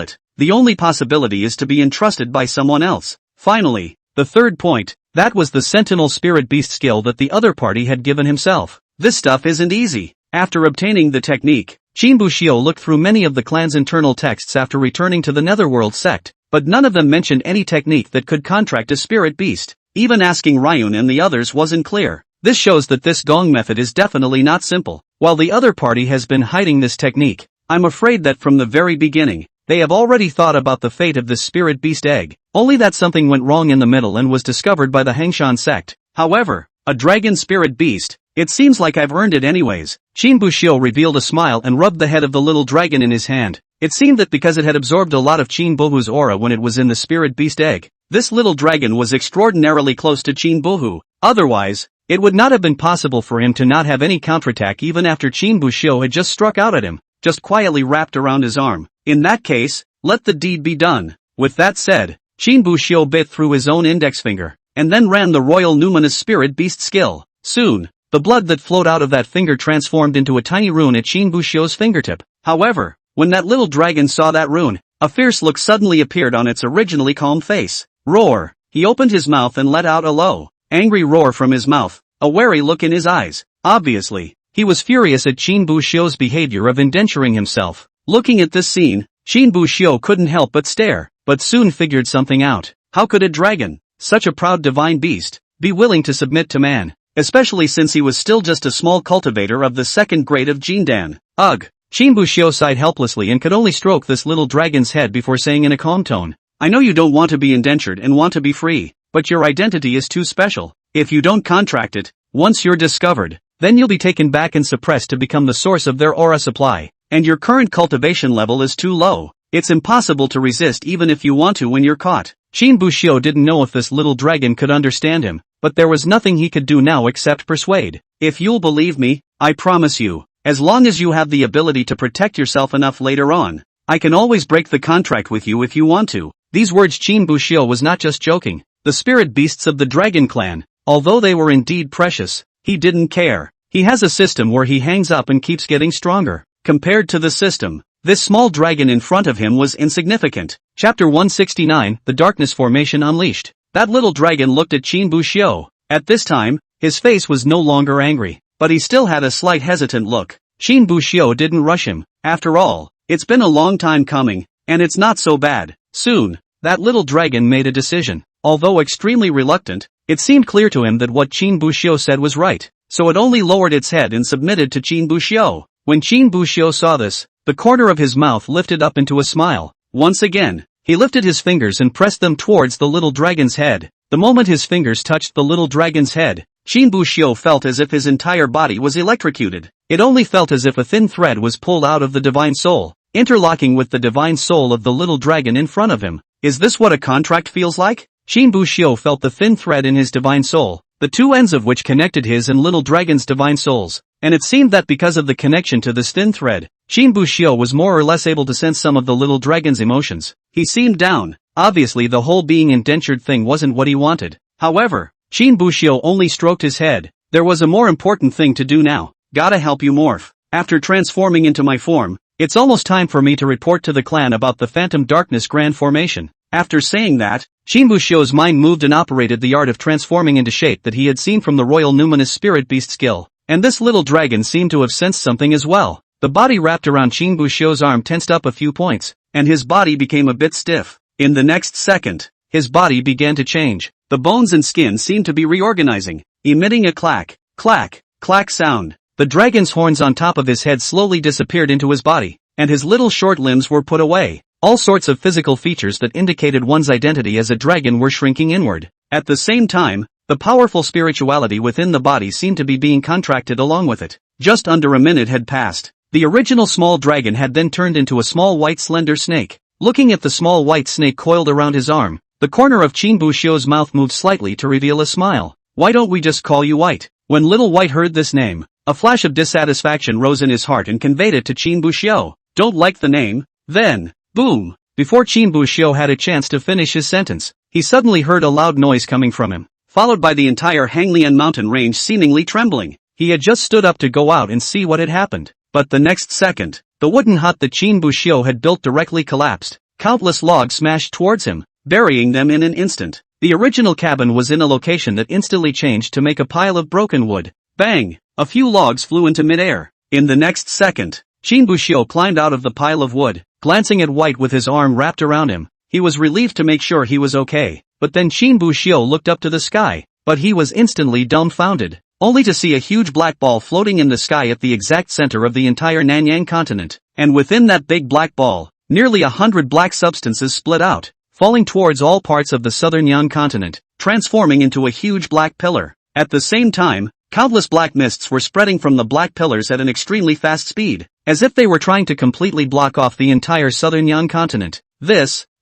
it. The only possibility is to be entrusted by someone else. Finally, the third point, that was the sentinel spirit beast skill that the other party had given himself. This stuff isn't easy. After obtaining the technique, Qin Buxiu looked through many of the clan's internal texts after returning to the Netherworld sect, but none of them mentioned any technique that could contract a spirit beast. Even asking Ryun and the others wasn't clear. This shows that this gong method is definitely not simple. While the other party has been hiding this technique, I'm afraid that from the very beginning, they have already thought about the fate of this spirit beast egg, only that something went wrong in the middle and was discovered by the Hangshan sect. However, a dragon spirit beast, it seems like I've earned it anyways. Qin Buxiu revealed a smile and rubbed the head of the little dragon in his hand. It seemed that because it had absorbed a lot of Qin Buhu's aura when it was in the spirit beast egg, this little dragon was extraordinarily close to Qin Buhu. Otherwise, it would not have been possible for him to not have any counterattack even after Qin Buxiu had just struck out at him. just quietly wrapped around his arm. In that case, let the deed be done. With that said, Qin Buxiu bit through his own index finger, and then ran the royal numinous spirit beast skill. Soon, the blood that flowed out of that finger transformed into a tiny rune at Qin Buxiu's fingertip. However, when that little dragon saw that rune, a fierce look suddenly appeared on its originally calm face. Roar! He opened his mouth and let out a low, angry roar from his mouth, a wary look in his eyes. Obviously, he was furious at Qin Buxiu's behavior of indenturing himself. Looking at this scene, Qin Buxiu couldn't help but stare, but soon figured something out. How could a dragon, such a proud divine beast, be willing to submit to man, especially since he was still just a small cultivator of the second grade of Jindan? Ugh! Qin Buxiu sighed helplessly and could only stroke this little dragon's head before saying in a calm tone, I know you don't want to be indentured and want to be free, but your identity is too special. If you don't contract it, once you're discovered, then you'll be taken back and suppressed to become the source of their aura supply, and your current cultivation level is too low. It's impossible to resist even if you want to when you're caught. Qin Buxiu didn't know if this little dragon could understand him, but there was nothing he could do now except persuade. If you'll believe me, I promise you, as long as you have the ability to protect yourself enough later on, I can always break the contract with you if you want to. These words Qin Buxiu was not just joking. The spirit beasts of the dragon clan, although they were indeed precious, he didn't care. He has a system where he hangs up and keeps getting stronger. Compared to the system, this small dragon in front of him was insignificant. Chapter 169, The Darkness Formation Unleashed. That little dragon looked at Qin Buxiu. At this time, his face was no longer angry, but he still had a slight hesitant look. Qin Buxiu didn't rush him. After all, it's been a long time coming, and it's not so bad. Soon, that little dragon made a decision. Although extremely reluctant, it seemed clear to him that what Qin Buxiu said was right, so it only lowered its head and submitted to Qin Buxiu. When Qin Buxiu saw this, the corner of his mouth lifted up into a smile. Once again, he lifted his fingers and pressed them towards the little dragon's head. The moment his fingers touched the little dragon's head, Qin Buxiu felt as if his entire body was electrocuted. It only felt as if a thin thread was pulled out of the divine soul, interlocking with the divine soul of the little dragon in front of him. Is this what a contract feels like? Qin Buxiu felt the thin thread in his divine soul, the two ends of which connected his and little dragon's divine souls, and it seemed that because of the connection to this thin thread, Qin Buxiu was more or less able to sense some of the little dragon's emotions. He seemed down. Obviously the whole being indentured thing wasn't what he wanted. However, Qin Buxiu only stroked his head. There was a more important thing to do now. Gotta help you morph. After transforming into my form, it's almost time for me to report to the clan about the Phantom Darkness Grand Formation. After saying that, Qin Buxiu's mind moved and operated the art of transforming into shape that he had seen from the Royal Numinous Spirit Beast skill, and this little dragon seemed to have sensed something as well. The body wrapped around Qin Buxiu's arm tensed up a few points, and his body became a bit stiff. In the next second, his body began to change. The bones and skin seemed to be reorganizing, emitting a clack, clack, clack sound. The dragon's horns on top of his head slowly disappeared into his body, and his little short limbs were put away. All sorts of physical features that indicated one's identity as a dragon were shrinking inward. At the same time, the powerful spirituality within the body seemed to be being contracted along with it. Just under a minute had passed. The original small dragon had then turned into a small white slender snake. Looking at the small white snake coiled around his arm, the corner of Qin Buxiu's mouth moved slightly to reveal a smile. Why don't we just call you White? When Little White heard this name, a flash of dissatisfaction rose in his heart and conveyed it to Qin Buxiu. Don't like the name? Then, boom! Before Qin Buxiu had a chance to finish his sentence, he suddenly heard a loud noise coming from him, followed by the entire Hanglian mountain range seemingly trembling. He had just stood up to go out and see what had happened, but the next second, the wooden hut that Qin Buxiu had built directly collapsed. Countless logs smashed towards him, burying them in an instant. The original cabin was in a location that instantly changed to make a pile of broken wood. Bang! A few logs flew into midair. In the next second, Qin Buxiu climbed out of the pile of wood, glancing at White with his arm wrapped around him. He was relieved to make sure he was okay, but then Qin Buxiu looked up to the sky, but he was instantly dumbfounded, only to see a huge black ball floating in the sky at the exact center of the entire Nanyang continent, and within that big black ball, nearly 100 black substances split out, falling towards all parts of the southern Yan continent, transforming into a huge black pillar. At the same time, countless black mists were spreading from the black pillars at an extremely fast speed, as if they were trying to completely block off the entire southern Yan continent.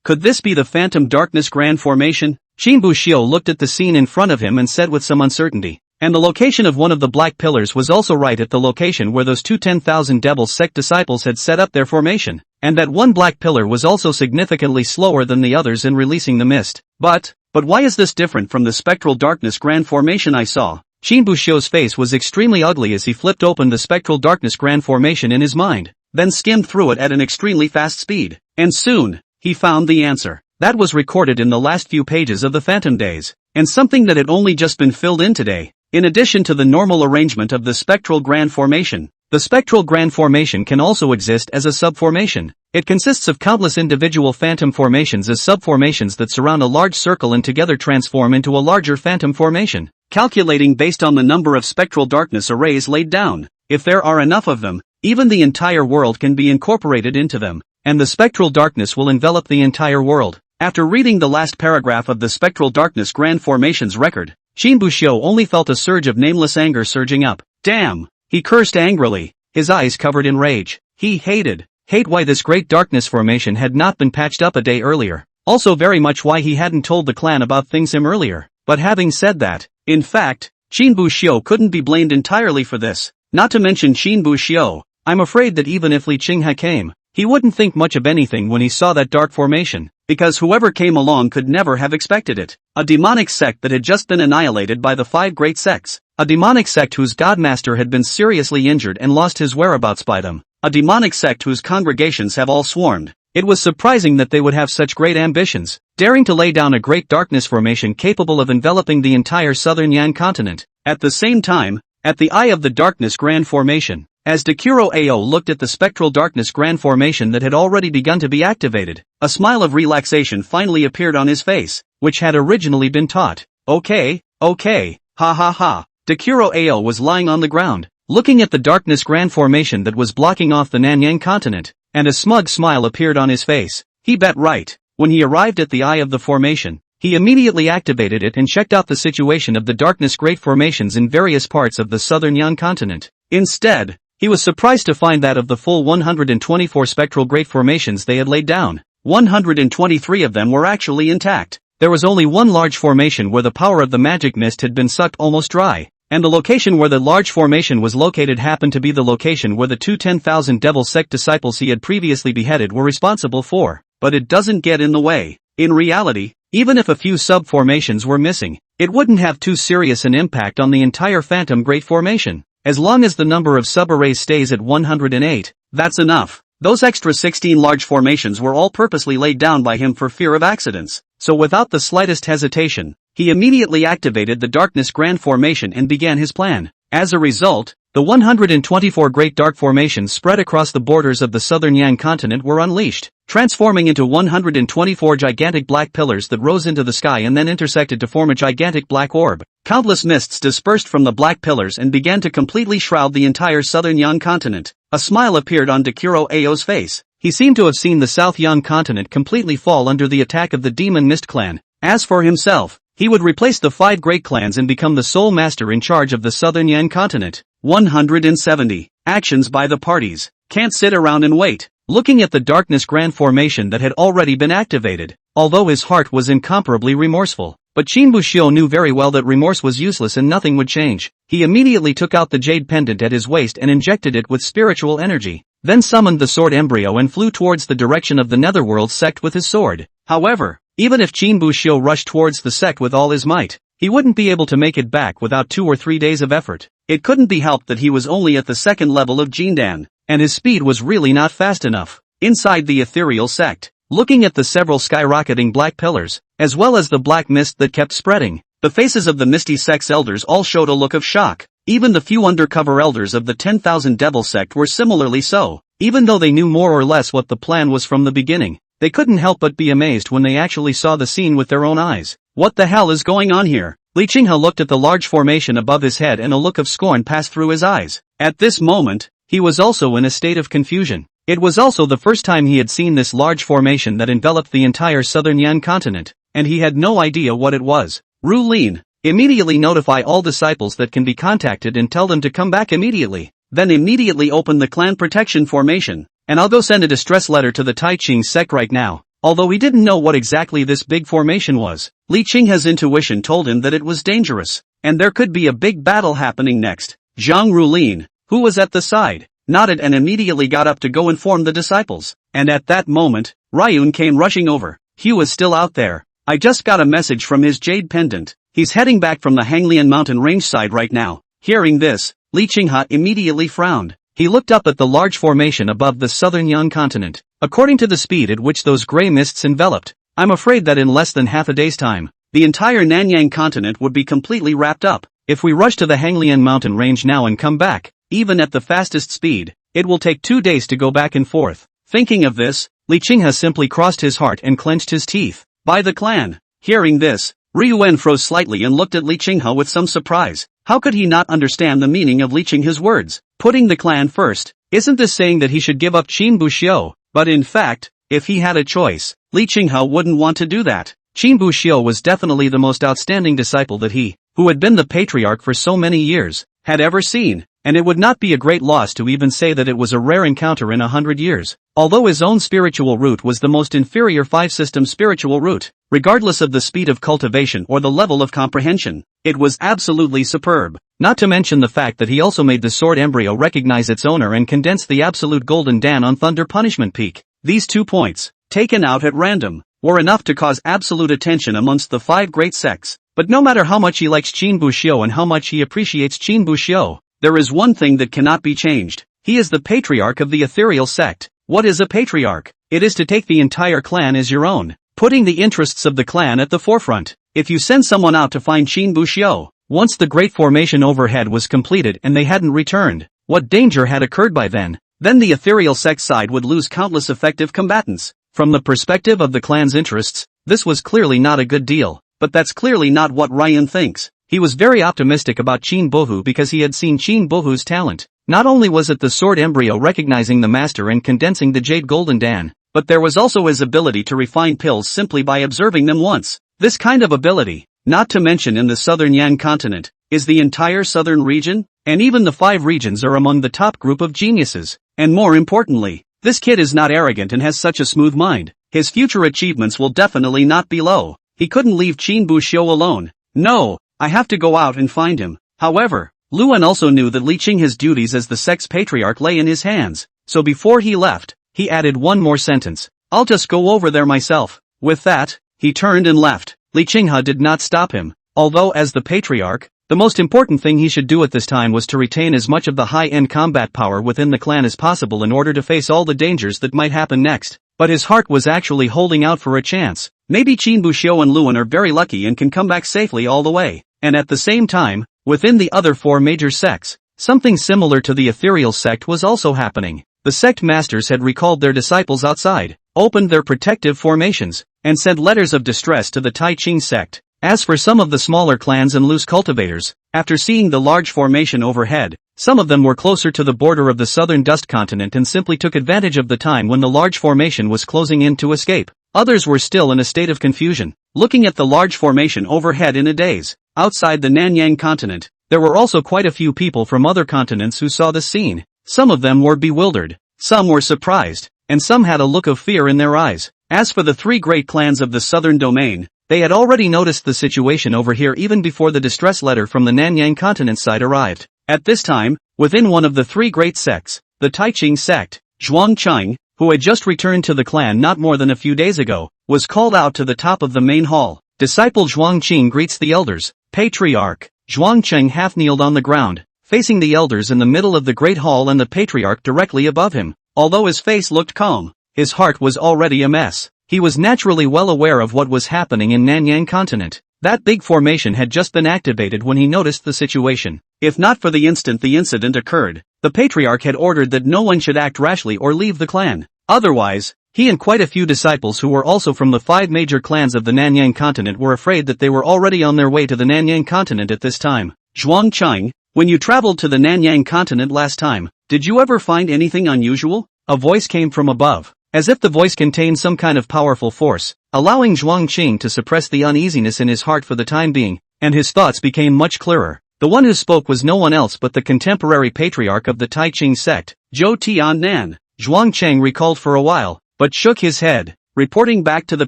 Could this be the Phantom Darkness Grand Formation? Qin Buxiu looked at the scene in front of him and said with some uncertainty, And the location of one of the black pillars was also right at the location where those two 10,000 Devil sect disciples had set up their formation, and that one black pillar was also significantly slower than the others in releasing the mist. But why is this different from the spectral darkness grand formation I saw? Shinbushio's face was extremely ugly as he flipped open the spectral darkness grand formation in his mind, then skimmed through it at an extremely fast speed. And soon, he found the answer. That was recorded in the last few pages of the Phantom Days, and something that had only just been filled in today. In addition to the normal arrangement of the spectral grand formation, the spectral grand formation can also exist as a subformation. It consists of countless individual phantom formations as subformations that surround a large circle and together transform into a larger phantom formation, calculating based on the number of spectral darkness arrays laid down. If there are enough of them, even the entire world can be incorporated into them, and the spectral darkness will envelop the entire world. After reading the last paragraph of the spectral darkness grand formation's record, Shinbushio only felt a surge of nameless anger surging up. Damn! He cursed angrily, his eyes covered in rage. He hate why this great darkness formation had not been patched up a day earlier. Also very much why he hadn't told the clan about things him earlier. But having said that, in fact, Shinbushio couldn't be blamed entirely for this. Not to mention Shinbushio, I'm afraid that even if Li Qinghe came, he wouldn't think much of anything when he saw that dark formation, because whoever came along could never have expected it. A demonic sect that had just been annihilated by the 5 great sects. A demonic sect whose godmaster had been seriously injured and lost his whereabouts by them. A demonic sect whose congregations have all swarmed. It was surprising that they would have such great ambitions, daring to lay down a great darkness formation capable of enveloping the entire southern Yan continent. At the same time, at the eye of the darkness grand formation, as Dekuro Ao looked at the spectral darkness grand formation that had already begun to be activated, a smile of relaxation finally appeared on his face, which had originally been taut. Okay, ha ha ha. Dekuro Ao was lying on the ground, looking at the darkness grand formation that was blocking off the Nanyang continent, and a smug smile appeared on his face. He bet right. When he arrived at the eye of the formation, he immediately activated it and checked out the situation of the darkness great formations in various parts of the southern Yan continent. Instead, he was surprised to find that of the full 124 spectral great formations they had laid down, 123 of them were actually intact. There was only one large formation where the power of the magic mist had been sucked almost dry, and the location where the large formation was located happened to be the location where the two 10,000 Devil sect disciples he had previously beheaded were responsible for. But it doesn't get in the way. In reality, even if a few sub-formations were missing, it wouldn't have too serious an impact on the entire Phantom Great Formation. As long as the number of sub-arrays stays at 108, that's enough. Those extra 16 large formations were all purposely laid down by him for fear of accidents. So without the slightest hesitation, he immediately activated the Darkness Grand Formation and began his plan. As a result, the 124 Great Dark Formations spread across the borders of the southern Yan continent were unleashed, transforming into 124 gigantic black pillars that rose into the sky and then intersected to form a gigantic black orb. Countless mists dispersed from the black pillars and began to completely shroud the entire southern Yan continent. A smile appeared on Dekuro Ao's face. He seemed to have seen the South Yan continent completely fall under the attack of the Demon Mist clan. As for himself, he would replace the 5 great clans and become the sole master in charge of the southern Yan continent. 170. Actions by the parties. Can't sit around and wait. Looking at the Darkness Grand Formation that had already been activated, although his heart was incomparably remorseful, but Shinbushio knew very well that remorse was useless and nothing would change. He immediately took out the jade pendant at his waist and injected it with spiritual energy, then summoned the sword embryo and flew towards the direction of the Netherworld sect with his sword. However, even if Shinbushio rushed towards the sect with all his might, he wouldn't be able to make it back without 2 or 3 days of effort. It couldn't be helped that he was only at the 2nd level of Jindan, and his speed was really not fast enough. Inside the ethereal sect, looking at the several skyrocketing black pillars, as well as the black mist that kept spreading, the faces of the Misty Sect's elders all showed a look of shock. Even the few undercover elders of the 10,000 Devil sect were similarly so. Even though they knew more or less what the plan was from the beginning, they couldn't help but be amazed when they actually saw the scene with their own eyes. What the hell is going on here? Li Qinghe looked at the large formation above his head and a look of scorn passed through his eyes. At this moment, he was also in a state of confusion. It was also the first time he had seen this large formation that enveloped the entire southern Yan continent, and he had no idea what it was. Ru Lin, immediately notify all disciples that can be contacted and tell them to come back immediately. Then immediately open the clan protection formation, and I'll go send a distress letter to the Taiching sect right now. Although he didn't know what exactly this big formation was, Li Qinghe's intuition told him that it was dangerous. and there could be a big battle happening next. Zhang Rulin, who was at the side, nodded and immediately got up to go inform the disciples. And at that moment, Ryun came rushing over. Hugh is still out there. I just got a message from his jade pendant. He's heading back from the Hanglian mountain range side right now. Hearing this, Li Qinghe immediately frowned. He looked up at the large formation above the southern Yang continent. According to the speed at which those gray mists enveloped, I'm afraid that in less than half a day's time, the entire Nanyang continent would be completely wrapped up. If we rush to the Hanglian mountain range now and come back, even at the fastest speed, it will take 2 days to go back and forth. Thinking of this, Li Qinghe simply crossed his heart and clenched his teeth. By the clan. Hearing this, Ryuan froze slightly and looked at Li Qinghe with some surprise. How could he not understand the meaning of Li Qinghe's words? Putting the clan first, isn't this saying that he should give up Qin Buxiu? But in fact, if he had a choice, Li Qinghe wouldn't want to do that. Qin Buxiu was definitely the most outstanding disciple that he, who had been the patriarch for so many years, had ever seen, and it would not be a great loss to even say that it was a rare encounter in 100 years. Although his own spiritual root was the most inferior 5-system spiritual root, regardless of the speed of cultivation or the level of comprehension, it was absolutely superb. Not to mention the fact that he also made the sword embryo recognize its owner and condense the absolute golden Dan on Thunder Punishment Peak. These 2 points, taken out at random, were enough to cause absolute attention amongst the 5 great sects. But no matter how much he likes Qin Buxiu and how much he appreciates Qin Buxiu, there is one thing that cannot be changed. He is the patriarch of the ethereal sect. What is a patriarch? It is to take the entire clan as your own, putting the interests of the clan at the forefront. If you send someone out to find Qin Buxiu, once the great formation overhead was completed and they hadn't returned, what danger had occurred by then? Then the ethereal sect side would lose countless effective combatants. From the perspective of the clan's interests, this was clearly not a good deal, but that's clearly not what Ryan thinks. He was very optimistic about Qin Bohu because he had seen Qin Bohu's talent. Not only was it the sword embryo recognizing the master and condensing the jade golden Dan, but there was also his ability to refine pills simply by observing them once. This kind of ability, not to mention in the southern Yang continent, is the entire southern region, and even the 5 regions are among the top group of geniuses. And more importantly, this kid is not arrogant and has such a smooth mind. His future achievements will definitely not be low. He couldn't leave Qin Buxiu alone. No, I have to go out and find him. However, Luan also knew that Li Qinghe's duties as the sect's patriarch lay in his hands, so before he left, he added one more sentence. I'll just go over there myself. With that, he turned and left. Li Qinghe did not stop him. Although as the patriarch, the most important thing he should do at this time was to retain as much of the high-end combat power within the clan as possible in order to face all the dangers that might happen next. But his heart was actually holding out for a chance. Maybe Qin Buxiu and Luan are very lucky and can come back safely all the way. And at the same time, within the other 4 major sects, something similar to the ethereal sect was also happening. The sect masters had recalled their disciples outside, opened their protective formations, and sent letters of distress to the Tai Ching sect. As for some of the smaller clans and loose cultivators, after seeing the large formation overhead, some of them were closer to the border of the southern dust continent and simply took advantage of the time when the large formation was closing in to escape. Others were still in a state of confusion, looking at the large formation overhead in a daze. Outside the Nanyang continent, there were also quite a few people from other continents who saw the scene. Some of them were bewildered, some were surprised, and some had a look of fear in their eyes. As for the 3 great clans of the southern domain, they had already noticed the situation over here even before the distress letter from the Nanyang continent side arrived. At this time, within one of the 3 great sects, the Taiching sect, Zhuang Cheng, who had just returned to the clan not more than a few days ago, was called out to the top of the main hall. Disciple Zhuang Qing greets the elders. Patriarch. Zhuang Cheng half-kneeled on the ground, facing the elders in the middle of the great hall and the patriarch directly above him. Although his face looked calm, his heart was already a mess. He was naturally well aware of what was happening in Nanyang continent. That big formation had just been activated when he noticed the situation. If not for the instant the incident occurred, the patriarch had ordered that no one should act rashly or leave the clan. Otherwise, he and quite a few disciples who were also from the 5 major clans of the Nanyang continent were afraid that they were already on their way to the Nanyang continent at this time. Zhuang Cheng, when you traveled to the Nanyang continent last time, did you ever find anything unusual? A voice came from above, as if the voice contained some kind of powerful force, allowing Zhuang Qing to suppress the uneasiness in his heart for the time being, and his thoughts became much clearer. The one who spoke was no one else but the contemporary patriarch of the Tai Ching sect, Zhou Tiannan. Zhuang Cheng recalled for a while, but shook his head. Reporting back to the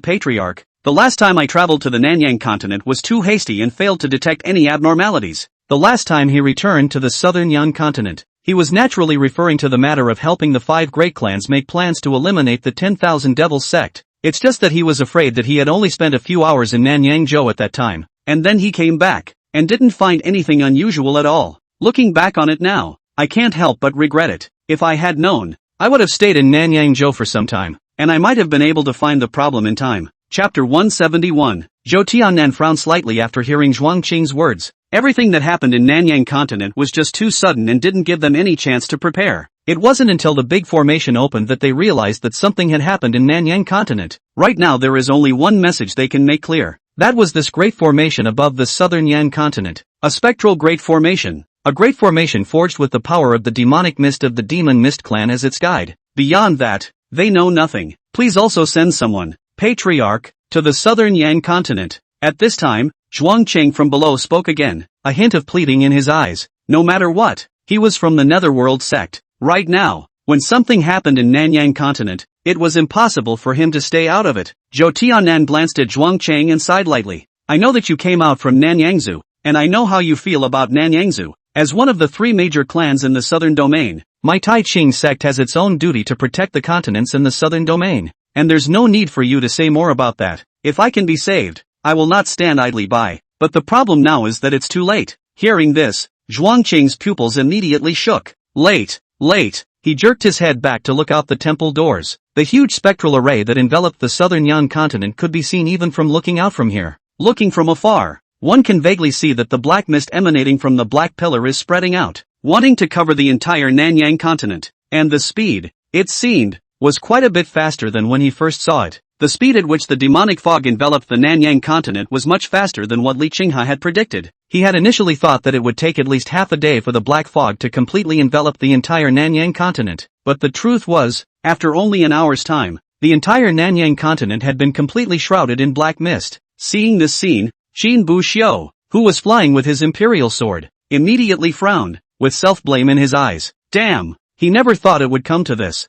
patriarch, The last time I traveled to the Nanyang continent was too hasty and failed to detect any abnormalities. The last time he returned to the southern Yan continent, he was naturally referring to the matter of helping the 5 great clans make plans to eliminate the 10,000 Devils sect. It's just that he was afraid that he had only spent a few hours in Nanyangzhou at that time, and then he came back, and didn't find anything unusual at all. Looking back on it now, I can't help but regret it. If I had known, I would have stayed in Nanyangzhou for some time, and I might have been able to find the problem in time. Chapter 171. Zhou Tiannan frowned slightly after hearing Zhuang Qing's words. Everything that happened in Nanyang continent was just too sudden and didn't give them any chance to prepare. It wasn't until the big formation opened that they realized that something had happened in Nanyang continent. Right now there is only one message they can make clear. That was this great formation above the southern Yan continent. A spectral great formation. A great formation forged with the power of the demonic mist of the demon mist clan as its guide. Beyond that, they know nothing. Please also send someone, patriarch, to the southern Yan continent. At this time, Zhuang Qing from below spoke again, a hint of pleading in his eyes. No matter what, he was from the Netherworld sect. Right now, when something happened in Nanyang continent, it was impossible for him to stay out of it. Zhou Tiannan glanced at Zhuang Qing and sighed lightly. I know that you came out from Nanyangzhou, and I know how you feel about Nanyangzhou. As one of the 3 major clans in the southern domain, my Tai Ching sect has its own duty to protect the continents in the southern domain. And there's no need for you to say more about that. If I can be saved, I will not stand idly by. But the problem now is that it's too late. Hearing this, Zhuang Qing's pupils immediately shook. Late. He jerked his head back to look out the temple doors. The huge spectral array that enveloped the southern Yan continent could be seen even from looking out from here. Looking from afar, one can vaguely see that the black mist emanating from the black pillar is spreading out, wanting to cover the entire Nanyang continent. And the speed, it seemed, was quite a bit faster than when he first saw it. The speed at which the demonic fog enveloped the Nanyang continent was much faster than what Li Qinghe had predicted. He had initially thought that it would take at least half a day for the black fog to completely envelop the entire Nanyang continent. But the truth was, after only an hour's time, the entire Nanyang continent had been completely shrouded in black mist. Seeing this scene, Qin Buxiu, who was flying with his imperial sword, immediately frowned, with self-blame in his eyes. Damn, he never thought it would come to this.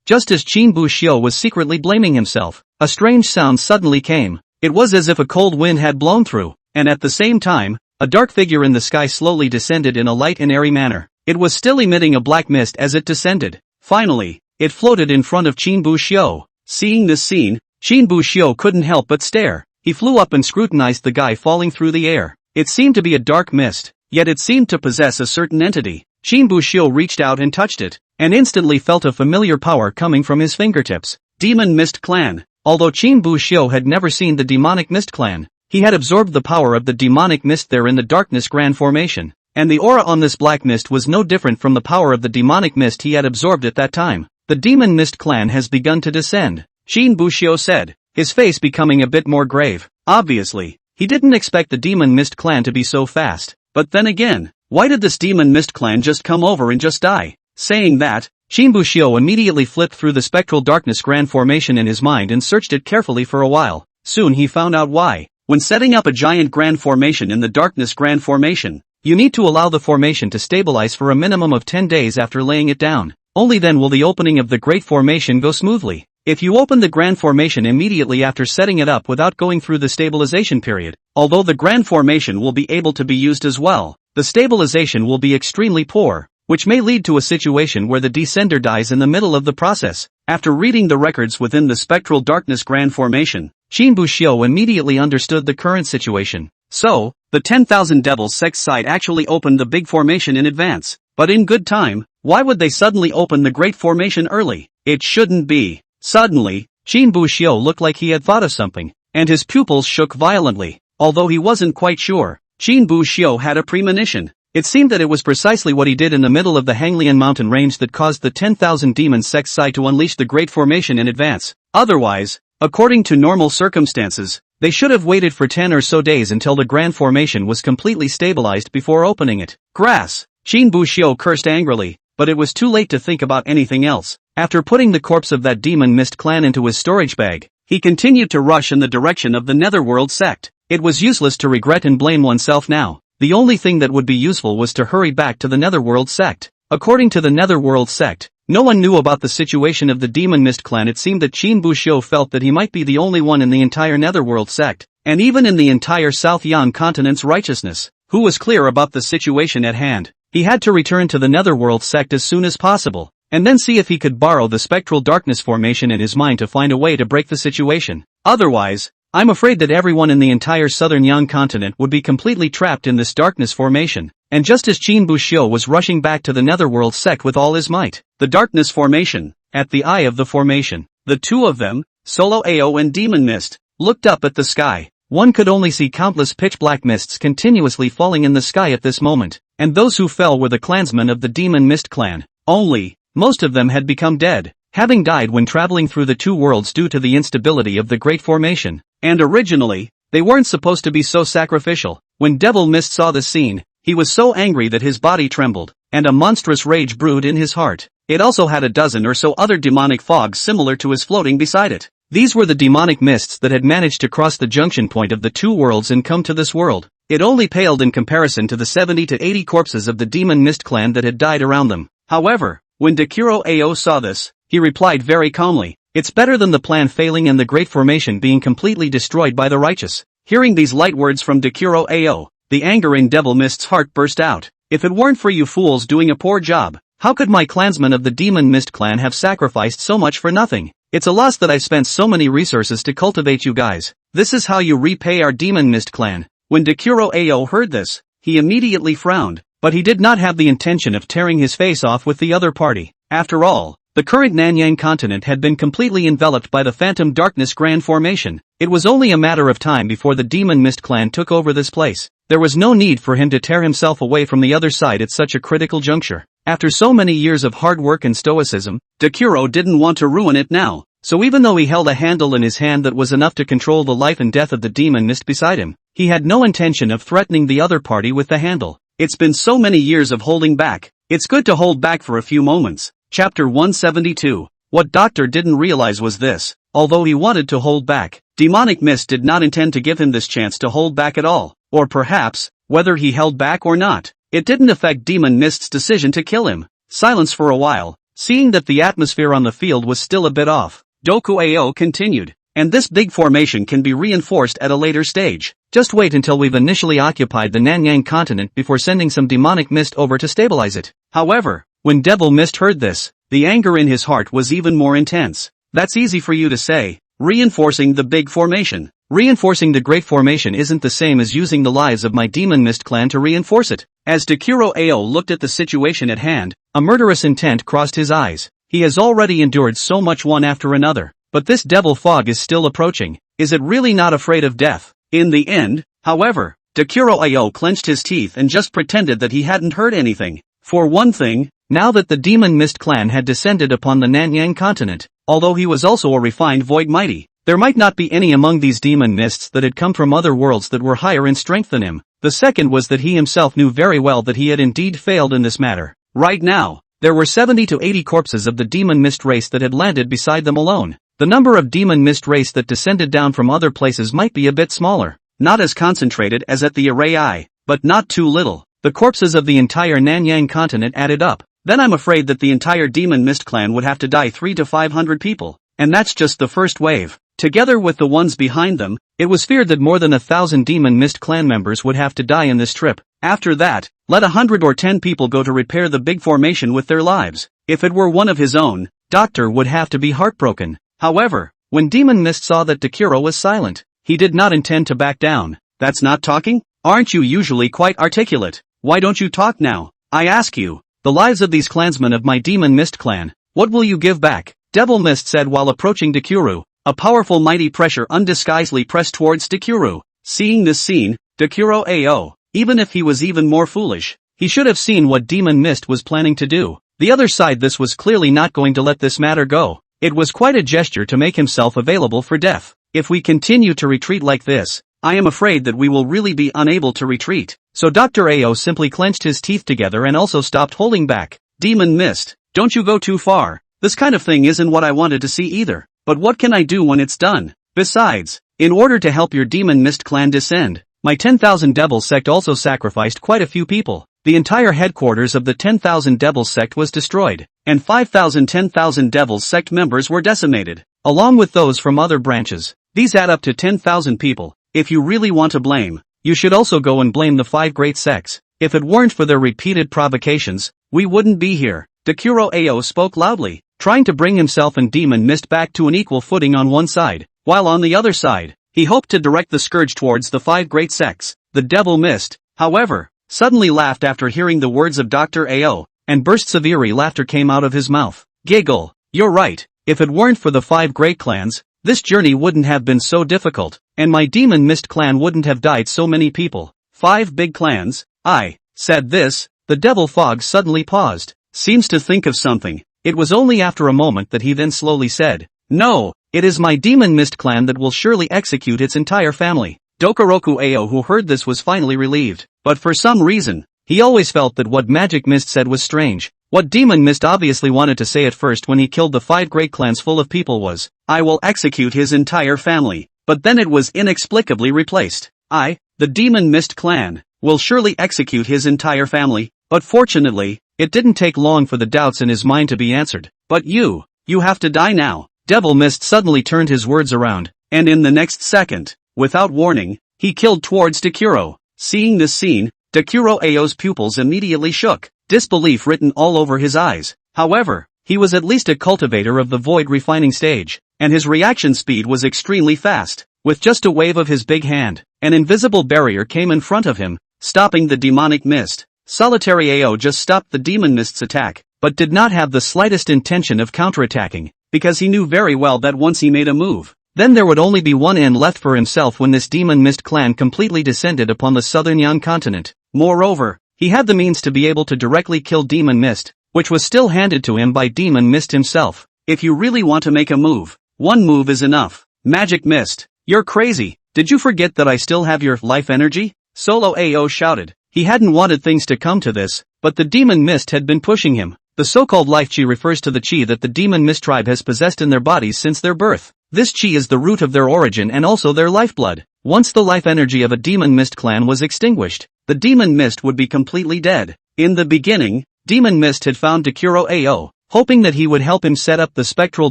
Just as Qin Buxiu was secretly blaming himself, a strange sound suddenly came. It was as if a cold wind had blown through, and at the same time, a dark figure in the sky slowly descended in a light and airy manner. It was still emitting a black mist as it descended. Finally, it floated in front of Qin Buxiu. Seeing this scene, Qin Buxiu couldn't help but stare. He flew up and scrutinized the guy falling through the air. It seemed to be a dark mist, yet it seemed to possess a certain entity. Qin Buxiu reached out and touched it, and instantly felt a familiar power coming from his fingertips. Demon Mist Clan. Although Qin Buxiu had never seen the demonic mist clan, he had absorbed the power of the demonic mist there in the darkness grand formation, and the aura on this black mist was no different from the power of the demonic mist he had absorbed at that time. The demon mist clan has begun to descend, Qin Buxiu said, his face becoming a bit more grave. Obviously, he didn't expect the demon mist clan to be so fast, but then again, why did this demon mist clan just come over and just die? Saying that, Qin Buxiu immediately flipped through the spectral darkness grand formation in his mind and searched it carefully for a while. Soon he found out why. When setting up a giant grand formation in the darkness grand formation, you need to allow the formation to stabilize for a minimum of 10 days after laying it down. Only then will the opening of the great formation go smoothly. If you open the grand formation immediately after setting it up without going through the stabilization period, although the grand formation will be able to be used as well, the stabilization will be extremely poor, which may lead to a situation where the descender dies in the middle of the process. After reading the records within the spectral darkness grand formation, Qin Buxiu immediately understood the current situation. So, the 10,000 Devils sect side actually opened the big formation in advance. But in good time, why would they suddenly open the great formation early? It shouldn't be. Suddenly, Qin Buxiu looked like he had thought of something, and his pupils shook violently. Although he wasn't quite sure, Qin Buxiu had a premonition. It seemed that it was precisely what he did in the middle of the Hanglian mountain range that caused the 10,000 demon sect side to unleash the great formation in advance. Otherwise, according to normal circumstances, they should have waited for 10 or so days until the grand formation was completely stabilized before opening it. Grass! Qin Buxiu cursed angrily, but it was too late to think about anything else. After putting the corpse of that demon mist clan into his storage bag, he continued to rush in the direction of the Netherworld sect. It was useless to regret and blame oneself now. The only thing that would be useful was to hurry back to the Netherworld sect. According to the Netherworld sect, No one knew about the situation of the Demon Mist clan. It seemed that Qin Buxiu felt that he might be the only one in the entire Netherworld sect, and even in the entire South Yan continent's righteousness, who was clear about the situation at hand. He had to return to the Netherworld sect as soon as possible, and then see if he could borrow the spectral darkness formation in his mind to find a way to break the situation. Otherwise, I'm afraid that everyone in the entire southern Yan continent would be completely trapped in this darkness formation. And just as Qin Buxiu was rushing back to the Netherworld sect with all his might, the darkness formation, at the eye of the formation, the two of them, Solo Ao and Demon Mist, looked up at the sky. One could only see countless pitch-black mists continuously falling in the sky at this moment, and those who fell were the clansmen of the Demon Mist clan. Only, most of them had become dead, having died when traveling through the two worlds due to the instability of the Great Formation. And originally, they weren't supposed to be so sacrificial. When Devil Mist saw the scene, he was so angry that his body trembled, and a monstrous rage brewed in his heart. It also had a dozen or so other demonic fogs similar to his floating beside it. These were the demonic mists that had managed to cross the junction point of the two worlds and come to this world. It only paled in comparison to the 70 to 80 corpses of the Demon Mist clan that had died around them. However, when Dekuro Ao saw this, he replied very calmly, "It's better than the plan failing and the Great Formation being completely destroyed by the righteous." Hearing these light words from Dekuro Ao, the anger in Devil Mist's heart burst out. "If it weren't for you fools doing a poor job, how could my clansmen of the Demon Mist clan have sacrificed so much for nothing? It's a loss that I spent so many resources to cultivate you guys. This is how you repay our Demon Mist clan." When Dekuro Ao heard this, he immediately frowned, but he did not have the intention of tearing his face off with the other party. After all, the current Nanyang continent had been completely enveloped by the Phantom Darkness Grand Formation. It was only a matter of time before the Demon Mist clan took over this place. There was no need for him to tear himself away from the other side at such a critical juncture. After so many years of hard work and stoicism, Dekuro didn't want to ruin it now. So even though he held a handle in his hand that was enough to control the life and death of the Demon Mist beside him, he had no intention of threatening the other party with the handle. It's been so many years of holding back. It's good to hold back for a few moments. Chapter 172. What Doctor didn't realize was this. Although he wanted to hold back, Demonic Mist did not intend to give him this chance to hold back at all. Or perhaps, whether he held back or not, it didn't affect Demon Mist's decision to kill him. Silence for a while, seeing that the atmosphere on the field was still a bit off. Doku Ao continued, "And this big formation can be reinforced at a later stage. Just wait until we've initially occupied the Nanyang continent before sending some Demonic Mist over to stabilize it." However, when Devil Mist heard this, the anger in his heart was even more intense. "That's easy for you to say. Reinforcing the big formation. Reinforcing the Great Formation isn't the same as using the lives of my Demon Mist clan to reinforce it." As Dekuro Ao looked at the situation at hand, a murderous intent crossed his eyes. He has already endured so much one after another, but this devil fog is still approaching. Is it really not afraid of death? In the end, however, Dekuro Ao clenched his teeth and just pretended that he hadn't heard anything. For one thing, now that the Demon Mist clan had descended upon the Nanyang continent, although he was also a refined Void Mighty, there might not be any among these Demon Mists that had come from other worlds that were higher in strength than him. The second was that he himself knew very well that he had indeed failed in this matter. Right now, there were 70 to 80 corpses of the Demon Mist race that had landed beside them alone. The number of Demon Mist race that descended down from other places might be a bit smaller, not as concentrated as at the Array Eye, but not too little. The corpses of the entire Nanyang continent added up. Then I'm afraid that the entire Demon Mist clan would have to die 300 to 500 people, and that's just the first wave. Together with the ones behind them, it was feared that more than 1,000 Demon Mist clan members would have to die in this trip. After that, let 100 or 10 people go to repair the big formation with their lives. If it were one of his own, Doctor would have to be heartbroken. However, when Demon Mist saw that Dekuro was silent, he did not intend to back down. "That's not talking? Aren't you usually quite articulate? Why don't you talk now? I ask you, the lives of these clansmen of my Demon Mist clan, what will you give back?" Devil Mist said while approaching Dekuro. A powerful mighty pressure undisguisedly pressed towards Dekuro. Seeing this scene, Dekuro Ao, even if he was even more foolish, he should have seen what Demon Mist was planning to do. The other side this was clearly not going to let this matter go. It was quite a gesture to make himself available for death. If we continue to retreat like this, I am afraid that we will really be unable to retreat. So Dr. Ao simply clenched his teeth together and also stopped holding back. "Demon Mist, don't you go too far. This kind of thing isn't what I wanted to see either. But what can I do when it's done? Besides, in order to help your Demon Mist clan descend, my 10,000 Devil sect also sacrificed quite a few people. the entire headquarters of the 10,000 Devils sect was destroyed, and 10,000 Devils sect members were decimated, along with those from other branches. These add up to 10,000 people. If you really want to blame, you should also go and blame the 5 great sects. If it weren't for their repeated provocations, we wouldn't be here. Dekuro Ao spoke loudly, trying to bring himself and Demon Mist back to an equal footing on one side, while on the other side, he hoped to direct the scourge towards the 5 great sects. The Devil Mist, however, suddenly laughed after hearing the words of Dr. Ao, and bursts of eerie laughter came out of his mouth. Giggle, you're right, if it weren't for the 5 great clans, this journey wouldn't have been so difficult, and my Demon Mist clan wouldn't have died so many people. 5 big clans? I said this. The Devil Fog suddenly paused, seems to think of something. It was only after a moment that he then slowly said, no, it is my Demon Mist clan that will surely execute its entire family. Dokoroku Ao, who heard this, was finally relieved, but for some reason, he always felt that what Magic Mist said was strange. What Demon Mist obviously wanted to say at first when he killed the 5 great clans full of people was, I will execute his entire family, but then it was inexplicably replaced. The Demon Mist clan, will surely execute his entire family, but fortunately, it didn't take long for the doubts in his mind to be answered. But you have to die now. Devil Mist suddenly turned his words around, and in the next second, without warning, he killed towards Dekuro. Seeing this scene, Dekuro Ao's pupils immediately shook, disbelief written all over his eyes. However, he was at least a cultivator of the void refining stage, and his reaction speed was extremely fast. With just a wave of his big hand, an invisible barrier came in front of him, stopping the demonic mist. Solitary Ao just stopped the Demon Mist's attack, but did not have the slightest intention of counterattacking, because he knew very well that once he made a move, then there would only be one end left for himself when this Demon Mist clan completely descended upon the southern Yan continent. Moreover, he had the means to be able to directly kill Demon Mist, which was still handed to him by Demon Mist himself. If you really want to make a move, one move is enough. Magic Mist, you're crazy. Did you forget that I still have your life energy? Solo Ao shouted. He hadn't wanted things to come to this, but the Demon Mist had been pushing him. The so-called life chi refers to the chi that the Demon Mist tribe has possessed in their bodies since their birth. This chi is the root of their origin and also their lifeblood. Once the life energy of a Demon Mist clan was extinguished, the Demon Mist would be completely dead. In the beginning, Demon Mist had found Dekuro Ao, hoping that he would help him set up the Spectral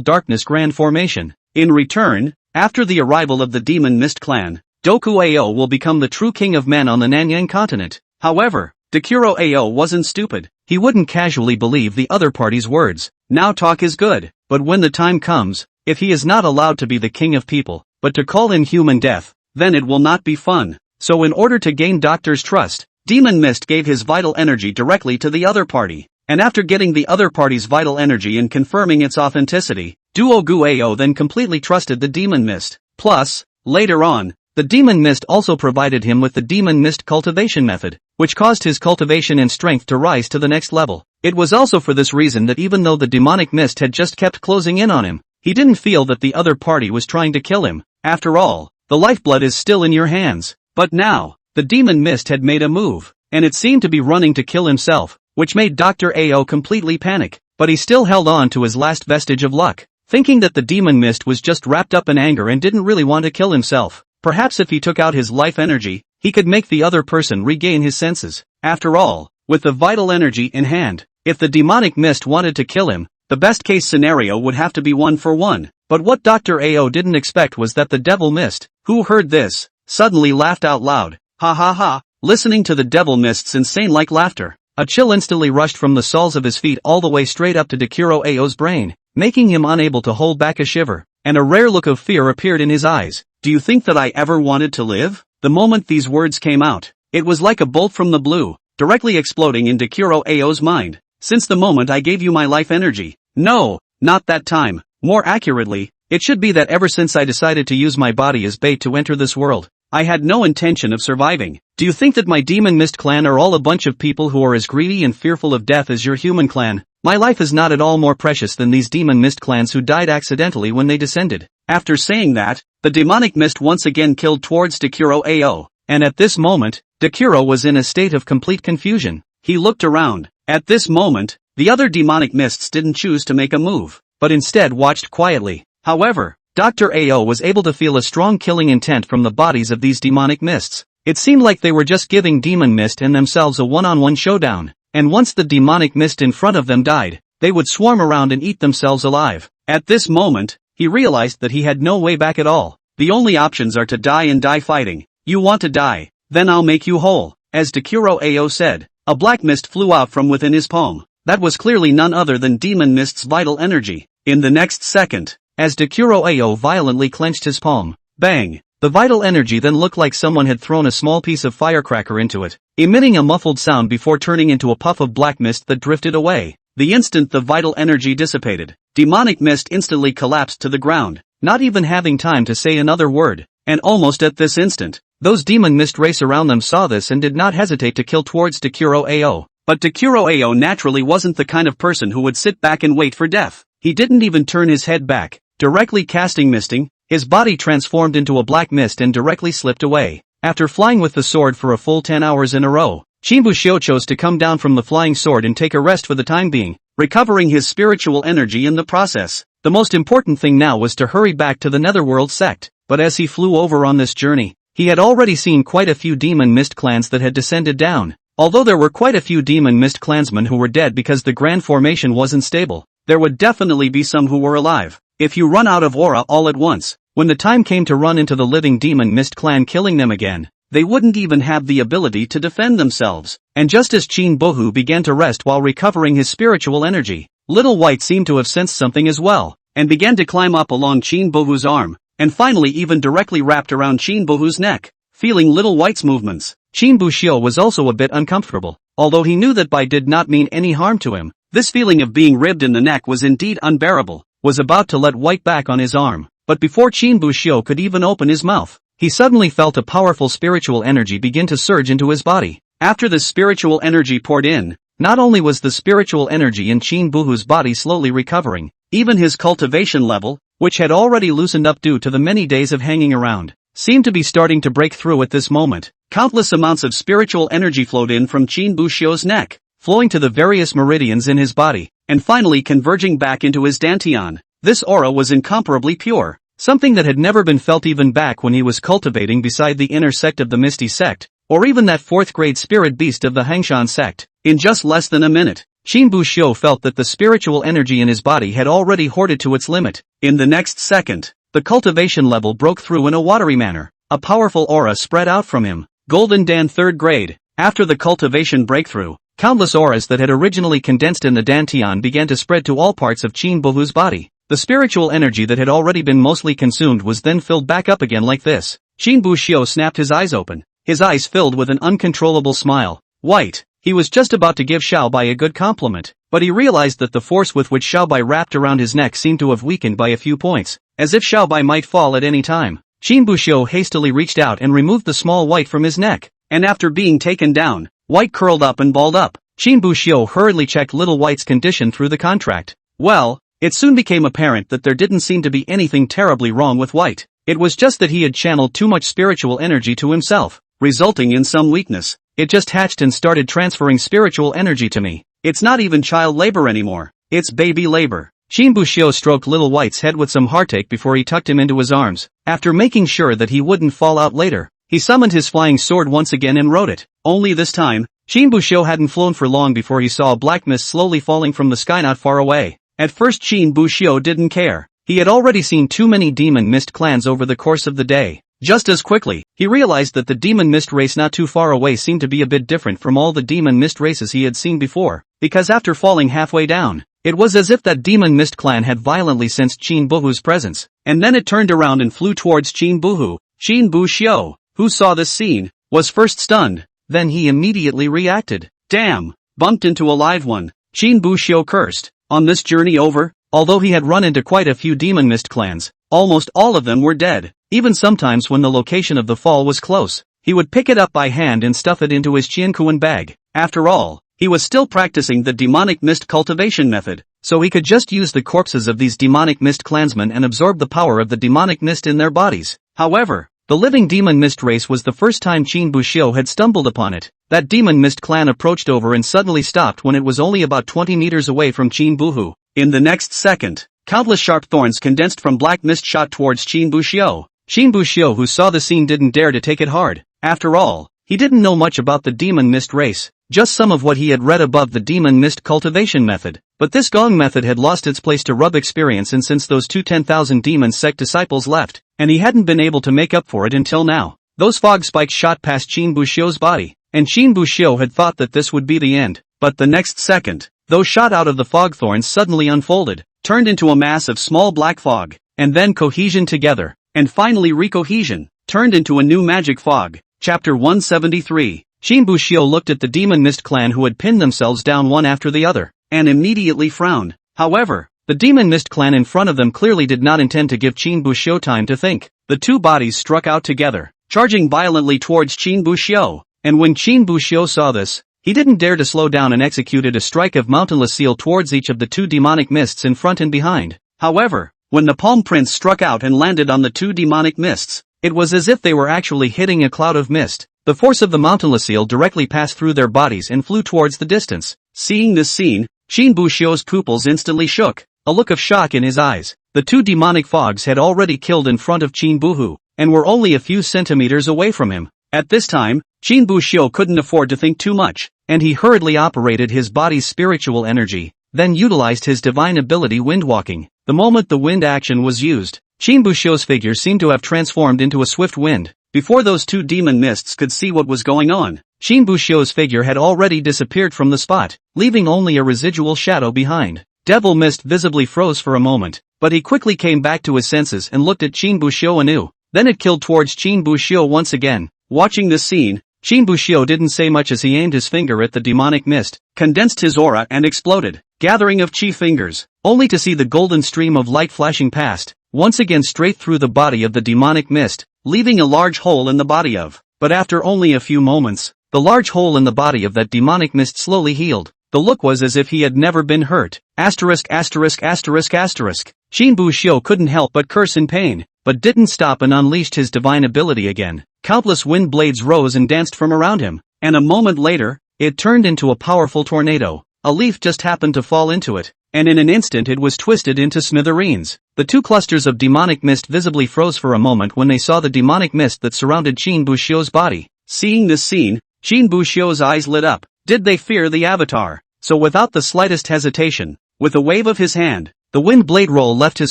Darkness Grand Formation. In return, after the arrival of the Demon Mist clan, Doku Ao will become the true king of men on the Nanyang continent. However, Dekuro Ao wasn't stupid. He wouldn't casually believe the other party's words. Now talk is good, but when the time comes, if he is not allowed to be the king of people, but to call in human death, then it will not be fun. So in order to gain Doctor's trust, Demon Mist gave his vital energy directly to the other party, and after getting the other party's vital energy and confirming its authenticity, Duogu Ao then completely trusted the Demon Mist. Plus, later on, the Demon Mist also provided him with the Demon Mist cultivation method, which caused his cultivation and strength to rise to the next level. It was also for this reason that even though the demonic mist had just kept closing in on him, he didn't feel that the other party was trying to kill him. After all, the lifeblood is still in your hands. But now, the Demon Mist had made a move, and it seemed to be running to kill himself, which made Dr. Ao completely panic, but he still held on to his last vestige of luck, thinking that the Demon Mist was just wrapped up in anger and didn't really want to kill himself. Perhaps if he took out his life energy, he could make the other person regain his senses. After all, with the vital energy in hand, if the demonic mist wanted to kill him, the best case scenario would have to be 1-for-1. But what Dr. Ao didn't expect was that the Devil Mist, who heard this, suddenly laughed out loud. Ha ha ha. Listening to the Devil Mist's insane-like laughter, a chill instantly rushed from the soles of his feet all the way straight up to Dekuro Ao's brain, making him unable to hold back a shiver, and a rare look of fear appeared in his eyes. Do you think that I ever wanted to live? The moment these words came out, it was like a bolt from the blue, directly exploding in Dekuro Ao's mind. Since the moment I gave you my life energy. No, not that time. More accurately, it should be that ever since I decided to use my body as bait to enter this world, I had no intention of surviving. Do you think that my Demon Mist clan are all a bunch of people who are as greedy and fearful of death as your human clan? My life is not at all more precious than these Demon Mist clans who died accidentally when they descended. After saying that, the demonic mist once again killed towards Dekuro Ao, and at this moment, Dekuro was in a state of complete confusion. He looked around. At this moment, the other demonic mists didn't choose to make a move, but instead watched quietly. However, Dr. Ao was able to feel a strong killing intent from the bodies of these demonic mists. It seemed like they were just giving demon mist and themselves a one-on-one showdown, and once the demonic mist in front of them died, they would swarm around and eat themselves alive. At this moment, he realized that he had no way back at all. The only options are to die and die fighting. You want to die? Then I'll make you whole. As Dekuro Ao said, a black mist flew out from within his palm. That was clearly none other than demon mist's vital energy. In the next second, as Dekuro Ao violently clenched his palm, bang! The vital energy then looked like someone had thrown a small piece of firecracker into it, emitting a muffled sound before turning into a puff of black mist that drifted away. The instant the vital energy dissipated, demonic mist instantly collapsed to the ground, not even having time to say another word. And almost at this instant, those demon mist race around them saw this and did not hesitate to kill towards Dekuro Ao. But Dekuro Ao naturally wasn't the kind of person who would sit back and wait for death. He didn't even turn his head back, directly casting misting. His body transformed into a black mist and directly slipped away. After flying with the sword for a full 10 hours in a row, Shinbushio chose to come down from the flying sword and take a rest for the time being, recovering his spiritual energy in the process. The most important thing now was to hurry back to the Netherworld sect, but as he flew over on this journey, he had already seen quite a few demon mist clans that had descended down. Although there were quite a few demon mist clansmen who were dead because the grand formation wasn't stable, there would definitely be some who were alive. If you run out of aura all at once, when the time came to run into the living demon mist clan killing them again, they wouldn't even have the ability to defend themselves. And just as Chin Bohu began to rest while recovering his spiritual energy, Little White seemed to have sensed something as well, and began to climb up along Chin Bohu's arm, and finally even directly wrapped around Chin Bohu's neck. Feeling Little White's movements, Chin Bushio was also a bit uncomfortable. Although he knew that Bai did not mean any harm to him, this feeling of being ribbed in the neck was indeed unbearable. Was about to let White back on his arm, but before Chin Bushio could even open his mouth, he suddenly felt a powerful spiritual energy begin to surge into his body. After the spiritual energy poured in, not only was the spiritual energy in Chin Buhu's body slowly recovering, even his cultivation level, which had already loosened up due to the many days of hanging around, seemed to be starting to break through at this moment. Countless amounts of spiritual energy flowed in from Chin Bushio's neck, flowing to the various meridians in his body, and finally converging back into his dantian. This aura was incomparably pure, something that had never been felt even back when he was cultivating beside the inner sect of the Misty sect, or even that 4th grade spirit beast of the Hangshan sect. In just less than a minute, Chin Bushio felt that the spiritual energy in his body had already hoarded to its limit. In the next second, the cultivation level broke through in a watery manner. A powerful aura spread out from him. Golden Dan 3rd grade. After the cultivation breakthrough, countless auras that had originally condensed in the dantian began to spread to all parts of Chin Bohu's body. The spiritual energy that had already been mostly consumed was then filled back up again like this. Chin Bushio snapped his eyes open, his eyes filled with an uncontrollable smile. White. He was just about to give Xiaobai a good compliment, but he realized that the force with which Xiaobai wrapped around his neck seemed to have weakened by a few points, as if Xiaobai might fall at any time. Chin Bushio hastily reached out and removed the small White from his neck, and after being taken down, White curled up and balled up. Chin Bushio hurriedly checked Little White's condition through the contract. Well, it soon became apparent that there didn't seem to be anything terribly wrong with White. It was just that he had channeled too much spiritual energy to himself, resulting in some weakness. It just hatched and started transferring spiritual energy to me. It's not even child labor anymore. It's baby labor. Chin Bushio stroked Little White's head with some heartache before he tucked him into his arms. After making sure that he wouldn't fall out later, he summoned his flying sword once again and wrote it. Only this time, Chin Bushio hadn't flown for long before he saw a black mist slowly falling from the sky not far away. At first Chin Bushio didn't care. He had already seen too many demon mist clans over the course of the day. Just as quickly, he realized that the demon mist race not too far away seemed to be a bit different from all the demon mist races he had seen before, because after falling halfway down, it was as if that demon mist clan had violently sensed Chin Buhu's presence, and then it turned around and flew towards Chin Buhu. Chin Bushio, who saw this scene, was first stunned, then he immediately reacted. Damn! Bumped into a live one. Chin Bushio cursed. On this journey over, although he had run into quite a few demon mist clans, almost all of them were dead. Even sometimes when the location of the fall was close, he would pick it up by hand and stuff it into his Qiankuan bag. After all, he was still practicing the demonic mist cultivation method, so he could just use the corpses of these demonic mist clansmen and absorb the power of the demonic mist in their bodies. However, the living demon mist race was the first time Chin Bushio had stumbled upon it. That demon mist clan approached over and suddenly stopped when it was only about 20 meters away from Chin Buhu. In the next second, countless sharp thorns condensed from black mist shot towards Chin Bushio. Chin Bushio, who saw the scene, didn't dare to take it hard. After all, he didn't know much about the demon mist race, just some of what he had read above the demon mist cultivation method. But this gong method had lost its place to rub experience and since those two 10,000 demon sect disciples left, and he hadn't been able to make up for it until now. Those fog spikes shot past Qin Buxiu's body, and Qin Buxiu had thought that this would be the end. But the next second, those shot out of the fog thorns suddenly unfolded, turned into a mass of small black fog, and then cohesion together, and finally recohesion, turned into a new magic fog. Chapter 173. Qin Buxiu looked at the demon mist clan who had pinned themselves down one after the other, and immediately frowned. However, the demon mist clan in front of them clearly did not intend to give Qin Buxiu time to think. The two bodies struck out together, charging violently towards Qin Buxiu, and when Qin Buxiu saw this, he didn't dare to slow down and executed a strike of mountainless seal towards each of the two demonic mists in front and behind. However, when the palm prints struck out and landed on the two demonic mists, it was as if they were actually hitting a cloud of mist. The force of the mountainless seal directly passed through their bodies and flew towards the distance. Seeing this scene, Qin Buxiu's pupils instantly shook, a look of shock in his eyes. The two demonic fogs had already killed in front of Qin Buhu, and were only a few centimeters away from him. At this time, Qin Buxiu couldn't afford to think too much, and he hurriedly operated his body's spiritual energy, then utilized his divine ability windwalking. The moment the wind action was used, Qin Buxiu's figure seemed to have transformed into a swift wind. Before those two demon mists could see what was going on, Qin Buxiu's figure had already disappeared from the spot, leaving only a residual shadow behind. Devil Mist visibly froze for a moment, but he quickly came back to his senses and looked at Qin Buxiu anew. Then it killed towards Qin Buxiu once again. Watching this scene, Qin Buxiu didn't say much as he aimed his finger at the demonic mist, condensed his aura and exploded, gathering of chi fingers, only to see the golden stream of light flashing past, once again straight through the body of the demonic mist, leaving a large hole in the body of. But after only a few moments, the large hole in the body of that demonic mist slowly healed. The look was as if he had never been hurt. Asterisk. Qin Buxiu couldn't help but curse in pain, but didn't stop and unleashed his divine ability again. Countless wind blades rose and danced from around him, and a moment later, it turned into a powerful tornado. A leaf just happened to fall into it, and in an instant it was twisted into smithereens. The two clusters of demonic mist visibly froze for a moment when they saw the demonic mist that surrounded Qin Buxiu's body. Seeing this scene, Qin Buxiu's eyes lit up. Did they fear the avatar? So without the slightest hesitation, with a wave of his hand, the wind blade roll left his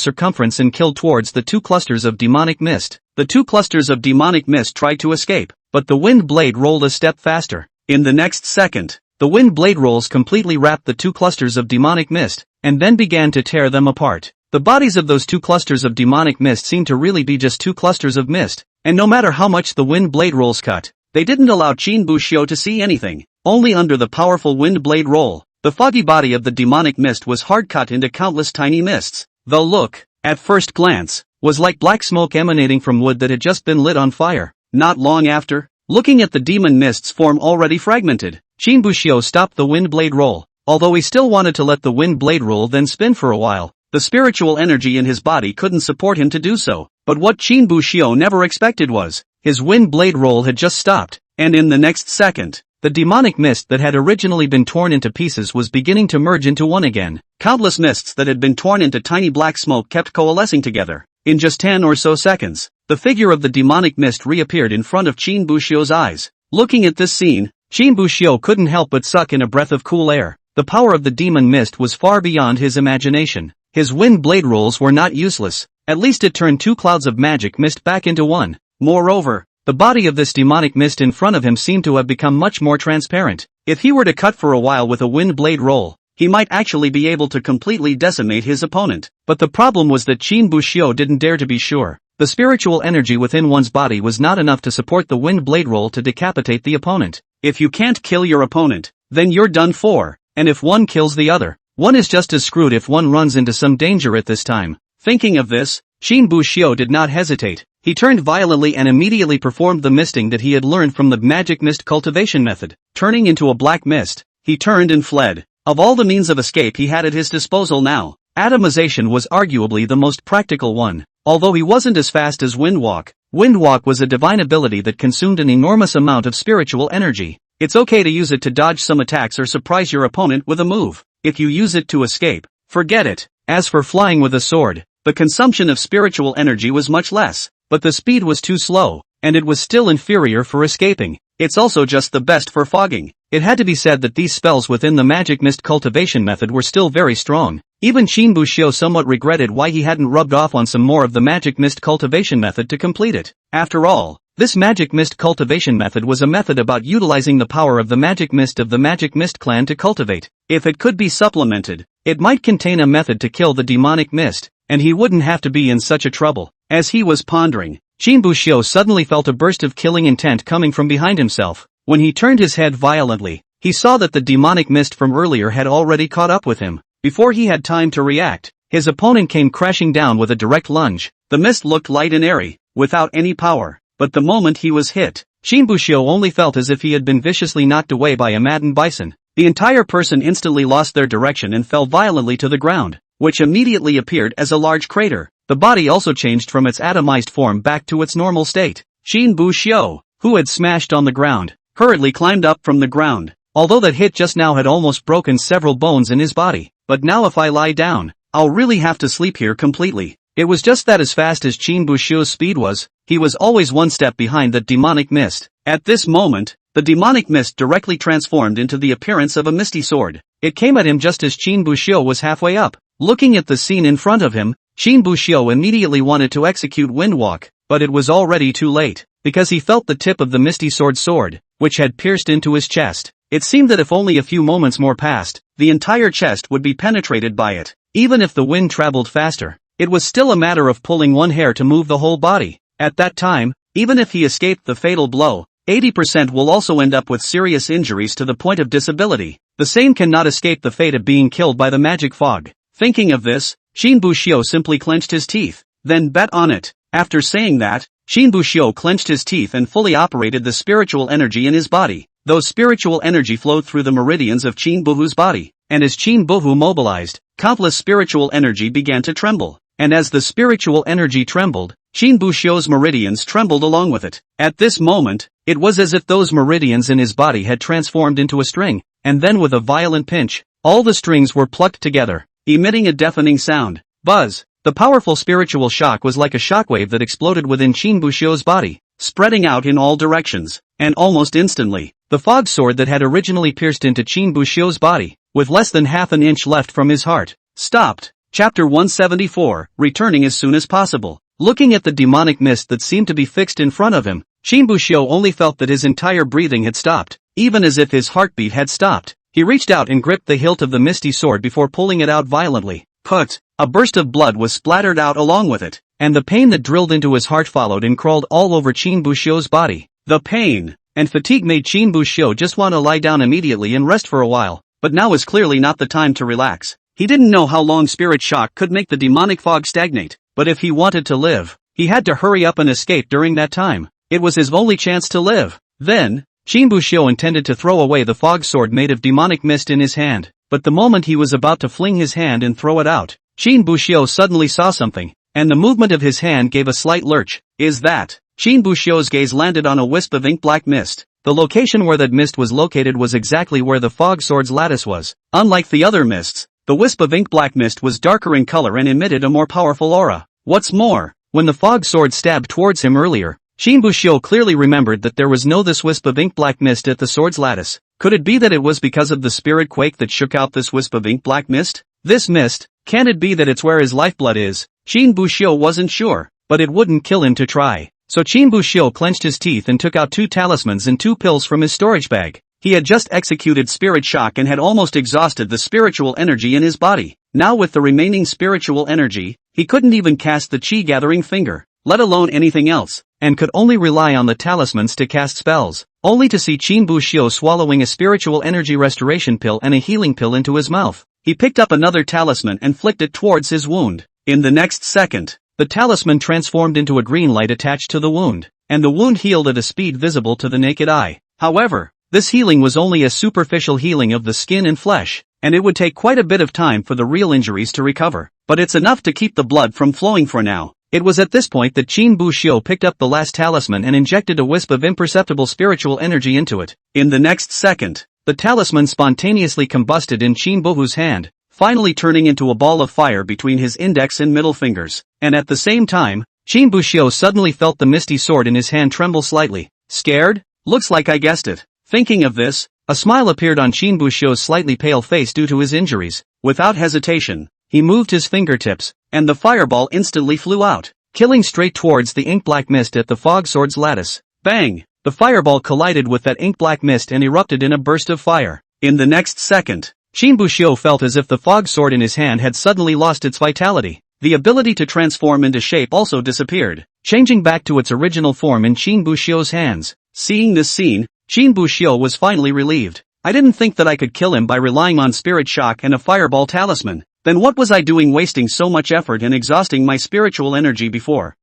circumference and killed towards the two clusters of demonic mist. The two clusters of demonic mist tried to escape, but the wind blade rolled a step faster. In the next second, the wind blade rolls completely wrapped the two clusters of demonic mist, and then began to tear them apart. The bodies of those two clusters of demonic mist seemed to really be just two clusters of mist, and no matter how much the wind blade rolls cut, they didn't allow Qin Buxiu to see anything. Only under the powerful wind blade roll, the foggy body of the demonic mist was hard cut into countless tiny mists. The look, at first glance, was like black smoke emanating from wood that had just been lit on fire. Not long after, looking at the demon mist's form already fragmented, Qin Buxiu stopped the wind blade roll. Although he still wanted to let the wind blade roll then spin for a while, the spiritual energy in his body couldn't support him to do so. But what Qin Buxiu never expected was, his wind blade roll had just stopped, and in the next second, the demonic mist that had originally been torn into pieces was beginning to merge into one again. Countless mists that had been torn into tiny black smoke kept coalescing together. In just 10 or so seconds, the figure of the demonic mist reappeared in front of Qin Buxiu's eyes. Looking at this scene, Qin Buxiu couldn't help but suck in a breath of cool air. The power of the demon mist was far beyond his imagination. His wind blade rolls were not useless. At least it turned two clouds of magic mist back into one. Moreover, the body of this demonic mist in front of him seemed to have become much more transparent. If he were to cut for a while with a wind blade roll, he might actually be able to completely decimate his opponent. But the problem was that Qin Buxiu didn't dare to be sure. The spiritual energy within one's body was not enough to support the wind blade roll to decapitate the opponent. If you can't kill your opponent, then you're done for. And if one kills the other, one is just as screwed if one runs into some danger at this time. Thinking of this, Qin Buxiu did not hesitate. He turned violently and immediately performed the misting that he had learned from the magic mist cultivation method. Turning into a black mist, he turned and fled. Of all the means of escape he had at his disposal now, atomization was arguably the most practical one. Although he wasn't as fast as Windwalk, Windwalk was a divine ability that consumed an enormous amount of spiritual energy. It's okay to use it to dodge some attacks or surprise your opponent with a move. If you use it to escape, forget it. As for flying with a sword, the consumption of spiritual energy was much less, but the speed was too slow. and it was still inferior for escaping. It's also just the best for fogging. It had to be said that these spells within the magic mist cultivation method were still very strong. Even Shinbushio somewhat regretted why he hadn't rubbed off on some more of the magic mist cultivation method to complete it. After all, this magic mist cultivation method was a method about utilizing the power of the magic mist clan to cultivate. If it could be supplemented, it might contain a method to kill the demonic mist, and he wouldn't have to be in such a trouble. As he was pondering, Shinbushio suddenly felt a burst of killing intent coming from behind himself. When he turned his head violently, he saw that the demonic mist from earlier had already caught up with him. Before he had time to react, his opponent came crashing down with a direct lunge. The mist looked light and airy, without any power, but the moment he was hit, Shinbushio only felt as if he had been viciously knocked away by a maddened bison. The entire person instantly lost their direction and fell violently to the ground, which immediately appeared as a large crater. The body also changed from its atomized form back to its normal state. Shinbushio, who had smashed on the ground, hurriedly climbed up from the ground. Although that hit just now had almost broken several bones in his body, but now if I lie down, I'll really have to sleep here completely. It was just that as fast as Shinbushio's speed was, he was always one step behind that demonic mist. At this moment, the demonic mist directly transformed into the appearance of a misty sword. It came at him just as Shinbushio was halfway up. Looking at the scene in front of him, Shinbushio immediately wanted to execute Windwalk, but it was already too late, because he felt the tip of the misty sword, which had pierced into his chest. It seemed that if only a few moments more passed, the entire chest would be penetrated by it. Even if the wind traveled faster, it was still a matter of pulling one hair to move the whole body. At that time, even if he escaped the fatal blow, 80% will also end up with serious injuries to the point of disability. The same cannot escape the fate of being killed by the magic fog. Thinking of this, Shinbushio simply clenched his teeth, then bet on it. After saying that, Shinbushio clenched his teeth and fully operated the spiritual energy in his body. Though spiritual energy flowed through the meridians of Chinbuhu's body, and as Chinbuhu mobilized, countless spiritual energy began to tremble. And as the spiritual energy trembled, Shinbushio's meridians trembled along with it. At this moment, it was as if those meridians in his body had transformed into a string, and then with a violent pinch, all the strings were plucked together, emitting a deafening sound. Buzz! The powerful spiritual shock was like a shockwave that exploded within Shinbushio's body, spreading out in all directions, and almost instantly, the fog sword that had originally pierced into Shinbushio's body, with less than half an inch left from his heart, stopped. Chapter 174, returning as soon as possible. Looking at the demonic mist that seemed to be fixed in front of him, Shinbushio only felt that his entire breathing had stopped, even as if his heartbeat had stopped. He reached out and gripped the hilt of the misty sword before pulling it out violently. Put! A burst of blood was splattered out along with it, and the pain that drilled into his heart followed and crawled all over Shinbushio's body. The pain and fatigue made Shinbushio just want to lie down immediately and rest for a while, but now was clearly not the time to relax. He didn't know how long spirit shock could make the demonic fog stagnate, but if he wanted to live, he had to hurry up and escape during that time. It was his only chance to live. Then, Shinbushio intended to throw away the fog sword made of demonic mist in his hand, but the moment he was about to fling his hand and throw it out, Shinbushio suddenly saw something, and the movement of his hand gave a slight lurch. Is that? Shinbushio's gaze landed on a wisp of ink-black mist. The location where that mist was located was exactly where the fog sword's lattice was. Unlike the other mists, the wisp of ink-black mist was darker in color and emitted a more powerful aura. What's more, when the fog sword stabbed towards him earlier, Shinbushio clearly remembered that there was no this wisp of ink-black mist at the sword's lattice. Could it be that it was because of the spirit quake that shook out this wisp of ink-black mist? This mist, can it be that it's where his lifeblood is? Shinbushio wasn't sure, but it wouldn't kill him to try. So Shinbushio clenched his teeth and took out 2 talismans and 2 pills from his storage bag. He had just executed spirit shock and had almost exhausted the spiritual energy in his body. Now with the remaining spiritual energy, he couldn't even cast the chi-gathering finger, let alone anything else, and could only rely on the talismans to cast spells, only to see Shinbushio swallowing a spiritual energy restoration pill and a healing pill into his mouth. He picked up another talisman and flicked it towards his wound. In the next second, the talisman transformed into a green light attached to the wound, and the wound healed at a speed visible to the naked eye. However, this healing was only a superficial healing of the skin and flesh, and it would take quite a bit of time for the real injuries to recover, but it's enough to keep the blood from flowing for now. It was at this point that Shinbushio picked up the last talisman and injected a wisp of imperceptible spiritual energy into it. In the next second, the talisman spontaneously combusted in Shinbuhu's hand, finally turning into a ball of fire between his index and middle fingers, and at the same time, Qin Buxiu suddenly felt the misty sword in his hand tremble slightly. Scared? Looks like I guessed it. Thinking of this, a smile appeared on Qin Buxiu's slightly pale face due to his injuries. Without hesitation, he moved his fingertips, and the fireball instantly flew out, killing straight towards the ink-black mist at the fog sword's lattice. Bang! The fireball collided with that ink-black mist and erupted in a burst of fire. In the next second, Qin Buxiu felt as if the fog sword in his hand had suddenly lost its vitality. The ability to transform into shape also disappeared, changing back to its original form in Qin Buxiu's hands. Seeing this scene, Qin Buxiu was finally relieved. I didn't think that I could kill him by relying on spirit shock and a fireball talisman. Then what was I doing wasting so much effort and exhausting my spiritual energy before?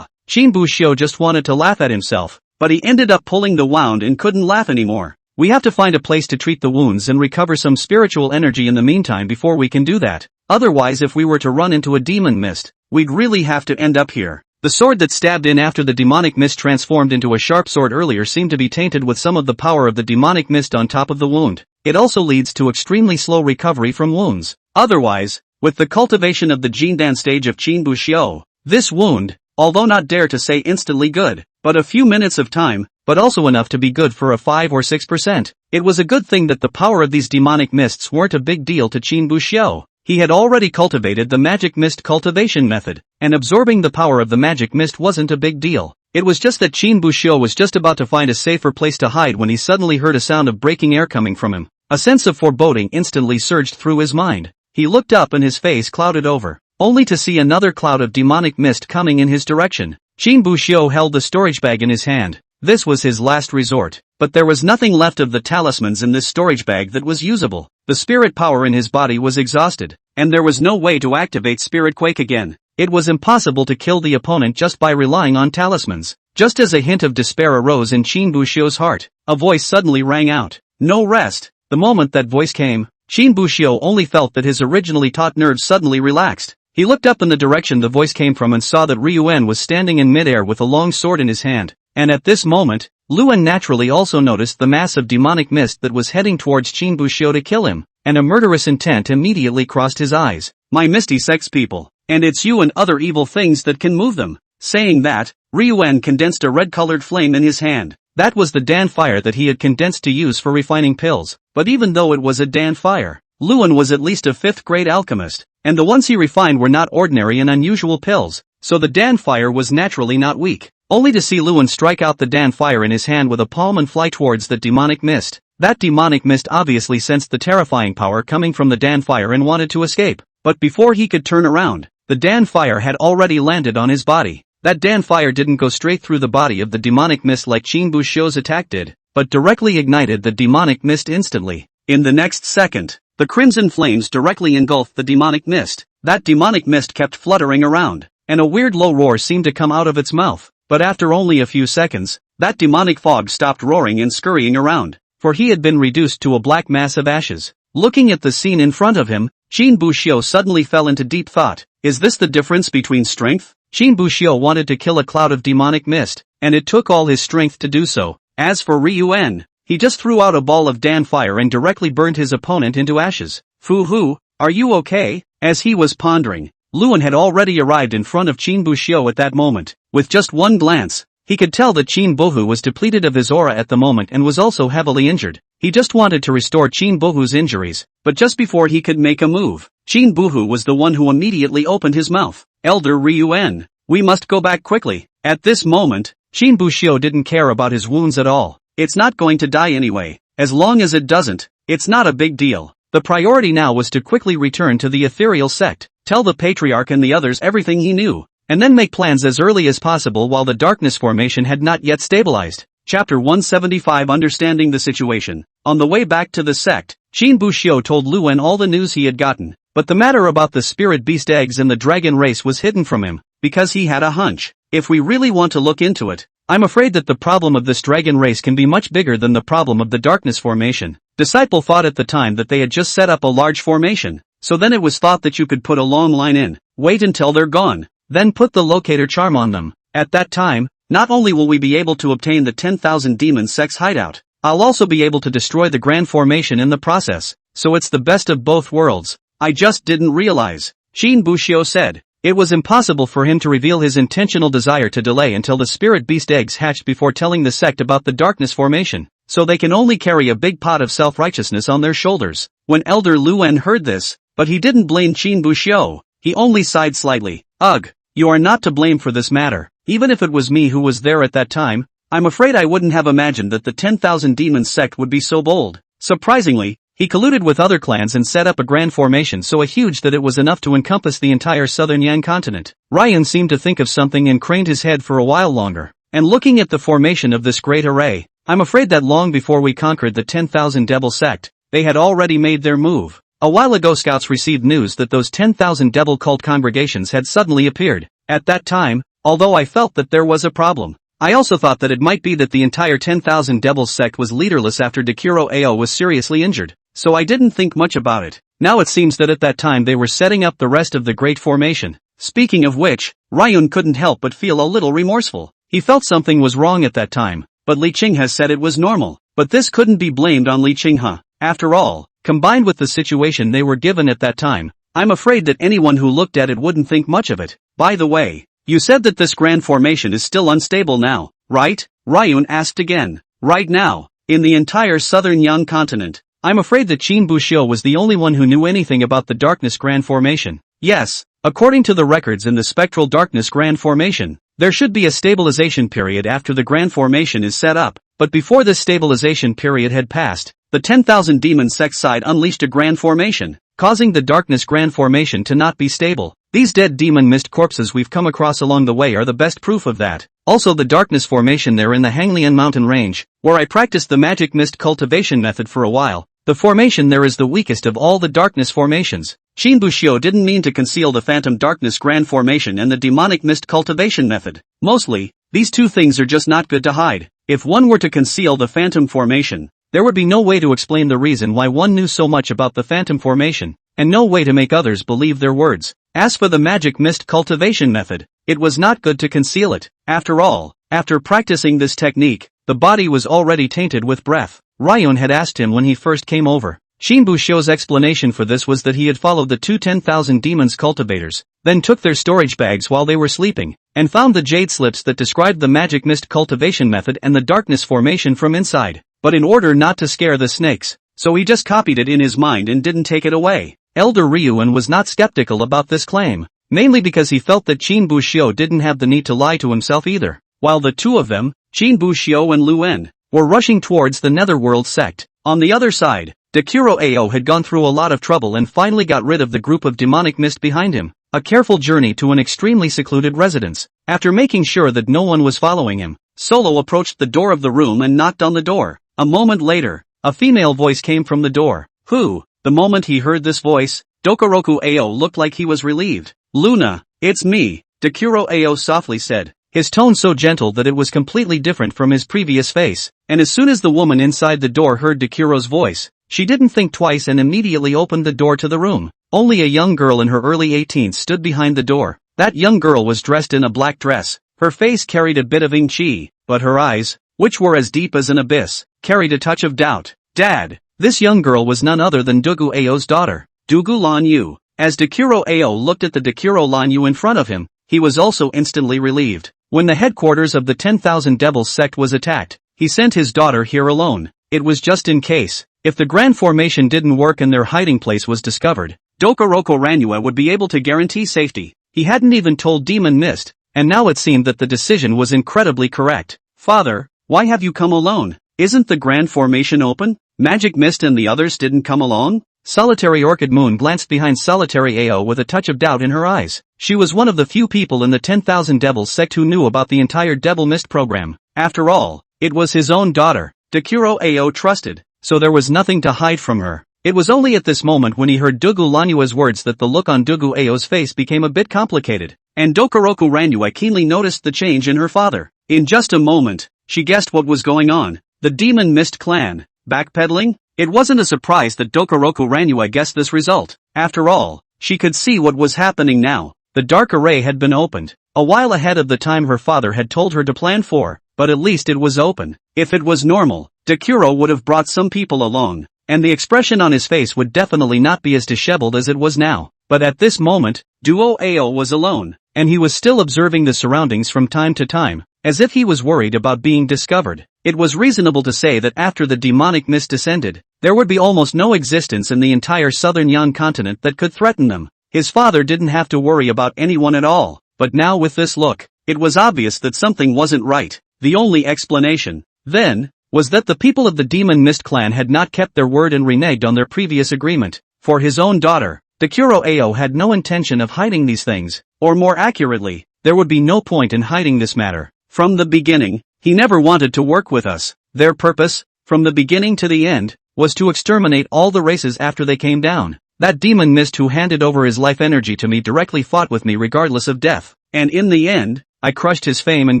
Qin Buxiu just wanted to laugh at himself, but he ended up pulling the wound and couldn't laugh anymore. We have to find a place to treat the wounds and recover some spiritual energy in the meantime before we can do that. Otherwise, if we were to run into a demon mist, we'd really have to end up here. The sword that stabbed in after the demonic mist transformed into a sharp sword earlier seemed to be tainted with some of the power of the demonic mist on top of the wound. It also leads to extremely slow recovery from wounds. Otherwise, with the cultivation of the Jindan stage of Qin Buxiu, this wound, although not dare to say instantly good, but a few minutes of time, but also enough to be good for a 5 or 6%. It was a good thing that the power of these demonic mists weren't a big deal to Qin Buxiu. He had already cultivated the magic mist cultivation method, and absorbing the power of the magic mist wasn't a big deal. It was just that Qin Buxiu was just about to find a safer place to hide when he suddenly heard a sound of breaking air coming from him. A sense of foreboding instantly surged through his mind. He looked up and his face clouded over, only to see another cloud of demonic mist coming in his direction. Qin Buxiu held the storage bag in his hand. This was his last resort, but there was nothing left of the talismans in this storage bag that was usable. The spirit power in his body was exhausted, and there was no way to activate Spirit Quake again. It was impossible to kill the opponent just by relying on talismans. Just as a hint of despair arose in Qin Buxiu's heart, a voice suddenly rang out. No rest. The moment that voice came, Qin Buxiu only felt that his originally taut nerves suddenly relaxed. He looked up in the direction the voice came from and saw that Ryuan was standing in midair with a long sword in his hand. And at this moment, Luan naturally also noticed the mass of demonic mist that was heading towards Qin Buxiu to kill him, and a murderous intent immediately crossed his eyes. My misty sex people, and it's you and other evil things that can move them. Saying that, Ryuan condensed a red-colored flame in his hand. That was the Dan fire that he had condensed to use for refining pills. But even though it was a Dan fire, Luan was at least a 5th-grade alchemist, and the ones he refined were not ordinary and unusual pills, so the Dan fire was naturally not weak. Only to see Luan strike out the Dan fire in his hand with a palm and fly towards the demonic mist. That demonic mist obviously sensed the terrifying power coming from the Dan fire and wanted to escape. But before he could turn around, the Dan fire had already landed on his body. That Dan fire didn't go straight through the body of the demonic mist like Qin Buxiu's attack did, but directly ignited the demonic mist instantly. In the next second, the crimson flames directly engulfed the demonic mist. That demonic mist kept fluttering around, and a weird low roar seemed to come out of its mouth. But after only a few seconds, that demonic fog stopped roaring and scurrying around, for he had been reduced to a black mass of ashes. Looking at the scene in front of him, Qin Buxiu suddenly fell into deep thought. Is this the difference between strength? Qin Buxiu wanted to kill a cloud of demonic mist, and it took all his strength to do so. As for Ryuan, he just threw out a ball of Dan fire and directly burned his opponent into ashes. Fu Hu, are you okay? As he was pondering, Luan had already arrived in front of Qin Buxiu at that moment. With just one glance, he could tell that Qin Bohu was depleted of his aura at the moment and was also heavily injured. He just wanted to restore Qin Bohu's injuries, but just before he could make a move, Qin Bohu was the one who immediately opened his mouth. Elder Ryuan, we must go back quickly. At this moment, Qin Buxiu didn't care about his wounds at all. It's not going to die anyway. As long as it doesn't, it's not a big deal. The priority now was to quickly return to the ethereal sect, tell the patriarch and the others everything he knew, and then make plans as early as possible while the darkness formation had not yet stabilized. Chapter 175 Understanding the Situation. On the way back to the sect, Qin Buxiu told Luan all the news he had gotten, but the matter about the spirit beast eggs and the dragon race was hidden from him, because he had a hunch. If we really want to look into it, I'm afraid that the problem of this dragon race can be much bigger than the problem of the darkness formation. Disciple thought at the time that they had just set up a large formation, so then it was thought that you could put a long line in, wait until they're gone, then put the locator charm on them. At that time, not only will we be able to obtain the 10,000 demon sects hideout, I'll also be able to destroy the grand formation in the process, so it's the best of both worlds. I just didn't realize, Qin Buxiu said. It was impossible for him to reveal his intentional desire to delay until the spirit beast eggs hatched before telling the sect about the darkness formation, so they can only carry a big pot of self-righteousness on their shoulders. When Elder Luwen heard this, but he didn't blame Qin Buxiu, he only sighed slightly. Ugh, you are not to blame for this matter. Even if it was me who was there at that time, I'm afraid I wouldn't have imagined that the 10,000 Demons sect would be so bold. Surprisingly, he colluded with other clans and set up a grand formation so huge that it was enough to encompass the entire southern Yang continent. Ryan seemed to think of something and craned his head for a while longer. And looking at the formation of this great array, I'm afraid that long before we conquered the 10,000 Devil sect, they had already made their move. A while ago scouts received news that those 10,000 Devil cult congregations had suddenly appeared. At that time, although I felt that there was a problem, I also thought that it might be that the entire 10,000 Devil sect was leaderless after Dekuro Ao was seriously injured. So I didn't think much about it. Now it seems that at that time they were setting up the rest of the Great Formation. Speaking of which, Ryun couldn't help but feel a little remorseful. He felt something was wrong at that time, but Li Qinghe said it was normal. But this couldn't be blamed on Li Qinghe. After all, combined with the situation they were given at that time, I'm afraid that anyone who looked at it wouldn't think much of it. By the way, you said that this Grand Formation is still unstable now, right? Ryun asked again. Right now, in the entire southern Yang continent. I'm afraid that Qin Buxiu was the only one who knew anything about the Darkness Grand Formation. Yes, according to the records in the Spectral Darkness Grand Formation, there should be a stabilization period after the Grand Formation is set up, but before this stabilization period had passed, the 10,000 Demon sect side unleashed a Grand Formation, causing the Darkness Grand Formation to not be stable. These dead demon mist corpses we've come across along the way are the best proof of that. Also the Darkness Formation there in the Hanglian mountain range, where I practiced the magic mist cultivation method for a while. The formation there is the weakest of all the darkness formations. Qin Buxiu didn't mean to conceal the Phantom Darkness Grand Formation and the Demonic Mist Cultivation method. Mostly, these two things are just not good to hide. If one were to conceal the Phantom Formation, there would be no way to explain the reason why one knew so much about the Phantom Formation, and no way to make others believe their words. As for the Magic Mist Cultivation method, it was not good to conceal it. After all, after practicing this technique, the body was already tainted with breath. Ryun had asked him when he first came over. Qin Buxiu's explanation for this was that he had followed the two 10,000 demons cultivators, then took their storage bags while they were sleeping, and found the jade slips that described the magic mist cultivation method and the darkness formation from inside. But in order not to scare the snakes, so he just copied it in his mind and didn't take it away. Elder Ryuan was not skeptical about this claim, mainly because he felt that Qin Buxiu didn't have the need to lie to himself either. While the two of them, Qin Buxiu and Luwen, were rushing towards the Netherworld sect. On the other side, Dekuro Ao had gone through a lot of trouble and finally got rid of the group of demonic mist behind him. A careful journey to an extremely secluded residence. After making sure that no one was following him, Solo approached the door of the room and knocked on the door. A moment later, a female voice came from the door. Who? The moment he heard this voice, Dokoroku Ao looked like he was relieved. Luna, it's me, Dekuro Ao softly said. His tone so gentle that it was completely different from his previous face, and as soon as the woman inside the door heard Dakuro's voice, she didn't think twice and immediately opened the door to the room. Only a young girl in her early 18s stood behind the door. That young girl was dressed in a black dress, her face carried a bit of ing chi, but her eyes, which were as deep as an abyss, carried a touch of doubt. Dad, this young girl was none other than Dugu Ao's daughter, Dugu Lan Yu. As Dekuro Ao looked at the Dekuro Lan Yu in front of him, he was also instantly relieved. When the headquarters of the 10,000 Devils sect was attacked, he sent his daughter here alone. It was just in case. If the Grand Formation didn't work and their hiding place was discovered, Dokoroko Ranua would be able to guarantee safety. He hadn't even told Demon Mist, and now it seemed that the decision was incredibly correct. Father, why have you come alone? Isn't the Grand Formation open? Magic Mist and the others didn't come along? Solitary Orchid Moon glanced behind Solitary Ao with a touch of doubt in her eyes. She was one of the few people in the 10,000 Devils sect who knew about the entire Devil Mist program. After all, it was his own daughter, Dekuro Ao trusted, so there was nothing to hide from her. It was only at this moment when he heard Dugu Lanua's words that the look on Dugu Ao's face became a bit complicated, and Dokoroku Ranua keenly noticed the change in her father. In just a moment, she guessed what was going on. The Demon Mist clan, backpedaling? It wasn't a surprise that Dokoroku Ranua guessed this result. After all, she could see what was happening now. The Dark Array had been opened, a while ahead of the time her father had told her to plan for, but at least it was open. If it was normal, Dekuro would have brought some people along, and the expression on his face would definitely not be as disheveled as it was now. But at this moment, Duo Ao was alone, and he was still observing the surroundings from time to time, as if he was worried about being discovered. It was reasonable to say that after the demonic mist descended, there would be almost no existence in the entire southern Yan continent that could threaten them. His father didn't have to worry about anyone at all, but now with this look, it was obvious that something wasn't right. The only explanation, then, was that the people of the Demon Mist clan had not kept their word and reneged on their previous agreement. For his own daughter, Dakuro Ao had no intention of hiding these things, or more accurately, there would be no point in hiding this matter. From the beginning, he never wanted to work with us. Their purpose, from the beginning to the end, was to exterminate all the races after they came down. That demon mist who handed over his life energy to me directly fought with me regardless of death. And in the end, I crushed his fame and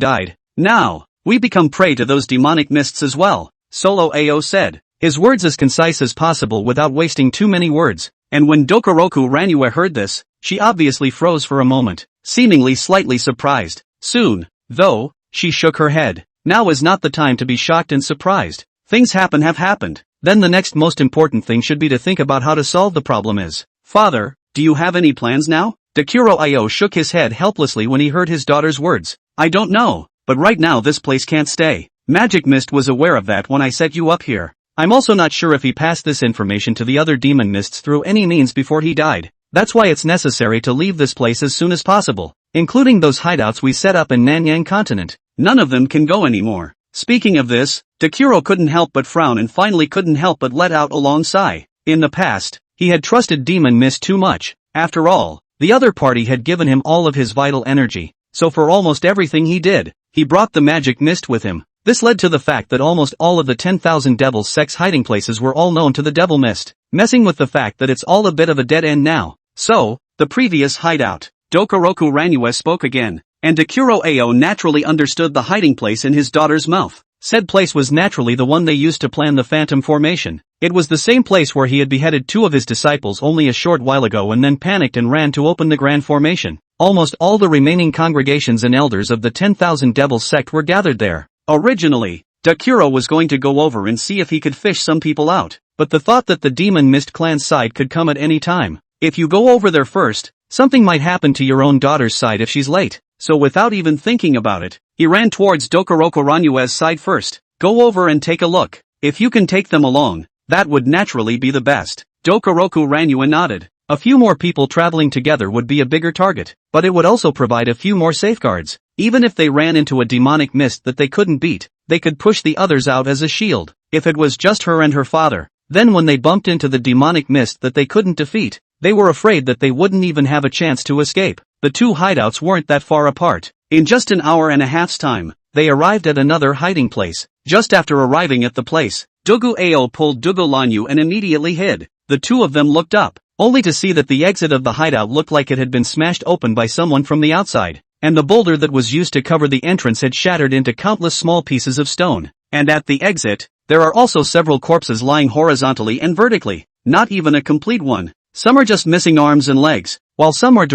died. Now, we become prey to those demonic mists as well, Solo Ao said, his words as concise as possible without wasting too many words. And when Dokoroku Ranue heard this, she obviously froze for a moment, seemingly slightly surprised. Soon, though, she shook her head. Now is not the time to be shocked and surprised. Things have happened. Then the next most important thing should be to think about how to solve the problem is. Father, do you have any plans now? Dakuro Ao shook his head helplessly when he heard his daughter's words. I don't know, but right now this place can't stay. Magic Mist was aware of that when I set you up here. I'm also not sure if he passed this information to the other demon mists through any means before he died. That's why it's necessary to leave this place as soon as possible, including those hideouts we set up in Nanyang continent. None of them can go anymore. Speaking of this, Dakuro couldn't help but frown and finally couldn't help but let out a long sigh. In the past, he had trusted Demon Mist too much. After all, the other party had given him all of his vital energy, so for almost everything he did, he brought the magic mist with him. This led to the fact that almost all of the 10,000 devil sects hiding places were all known to the devil mist, messing with the fact that it's all a bit of a dead end now. So, the previous hideout. Dokoroku Ranue spoke again, and Dakuro Ao naturally understood the hiding place in his daughter's mouth. Said place was naturally the one they used to plan the Phantom Formation. It was the same place where he had beheaded 2 of his disciples only a short while ago and then panicked and ran to open the Grand Formation. Almost all the remaining congregations and elders of the 10,000 Devil sect were gathered there. Originally, Dakuro was going to go over and see if he could fish some people out, but the thought that the Demon Mist clan's side could come at any time. If you go over there first, something might happen to your own daughter's side if she's late. So without even thinking about it, he ran towards Dokoroku Ranue's side first. Go over and take a look. If you can take them along, that would naturally be the best. Dokoroku Ranue nodded. A few more people traveling together would be a bigger target, but it would also provide a few more safeguards. Even if they ran into a demonic mist that they couldn't beat, they could push the others out as a shield. If it was just her and her father, then when they bumped into the demonic mist that they couldn't defeat, they were afraid that they wouldn't even have a chance to escape. The 2 hideouts weren't that far apart. In just an hour and a half's time, they arrived at another hiding place. Just after arriving at the place, Dugu Ao pulled Dugu Lanyu and immediately hid. The 2 of them looked up, only to see that the exit of the hideout looked like it had been smashed open by someone from the outside, and the boulder that was used to cover the entrance had shattered into countless small pieces of stone. And at the exit, there are also several corpses lying horizontally and vertically, not even a complete one. Some are just missing arms and legs, while some were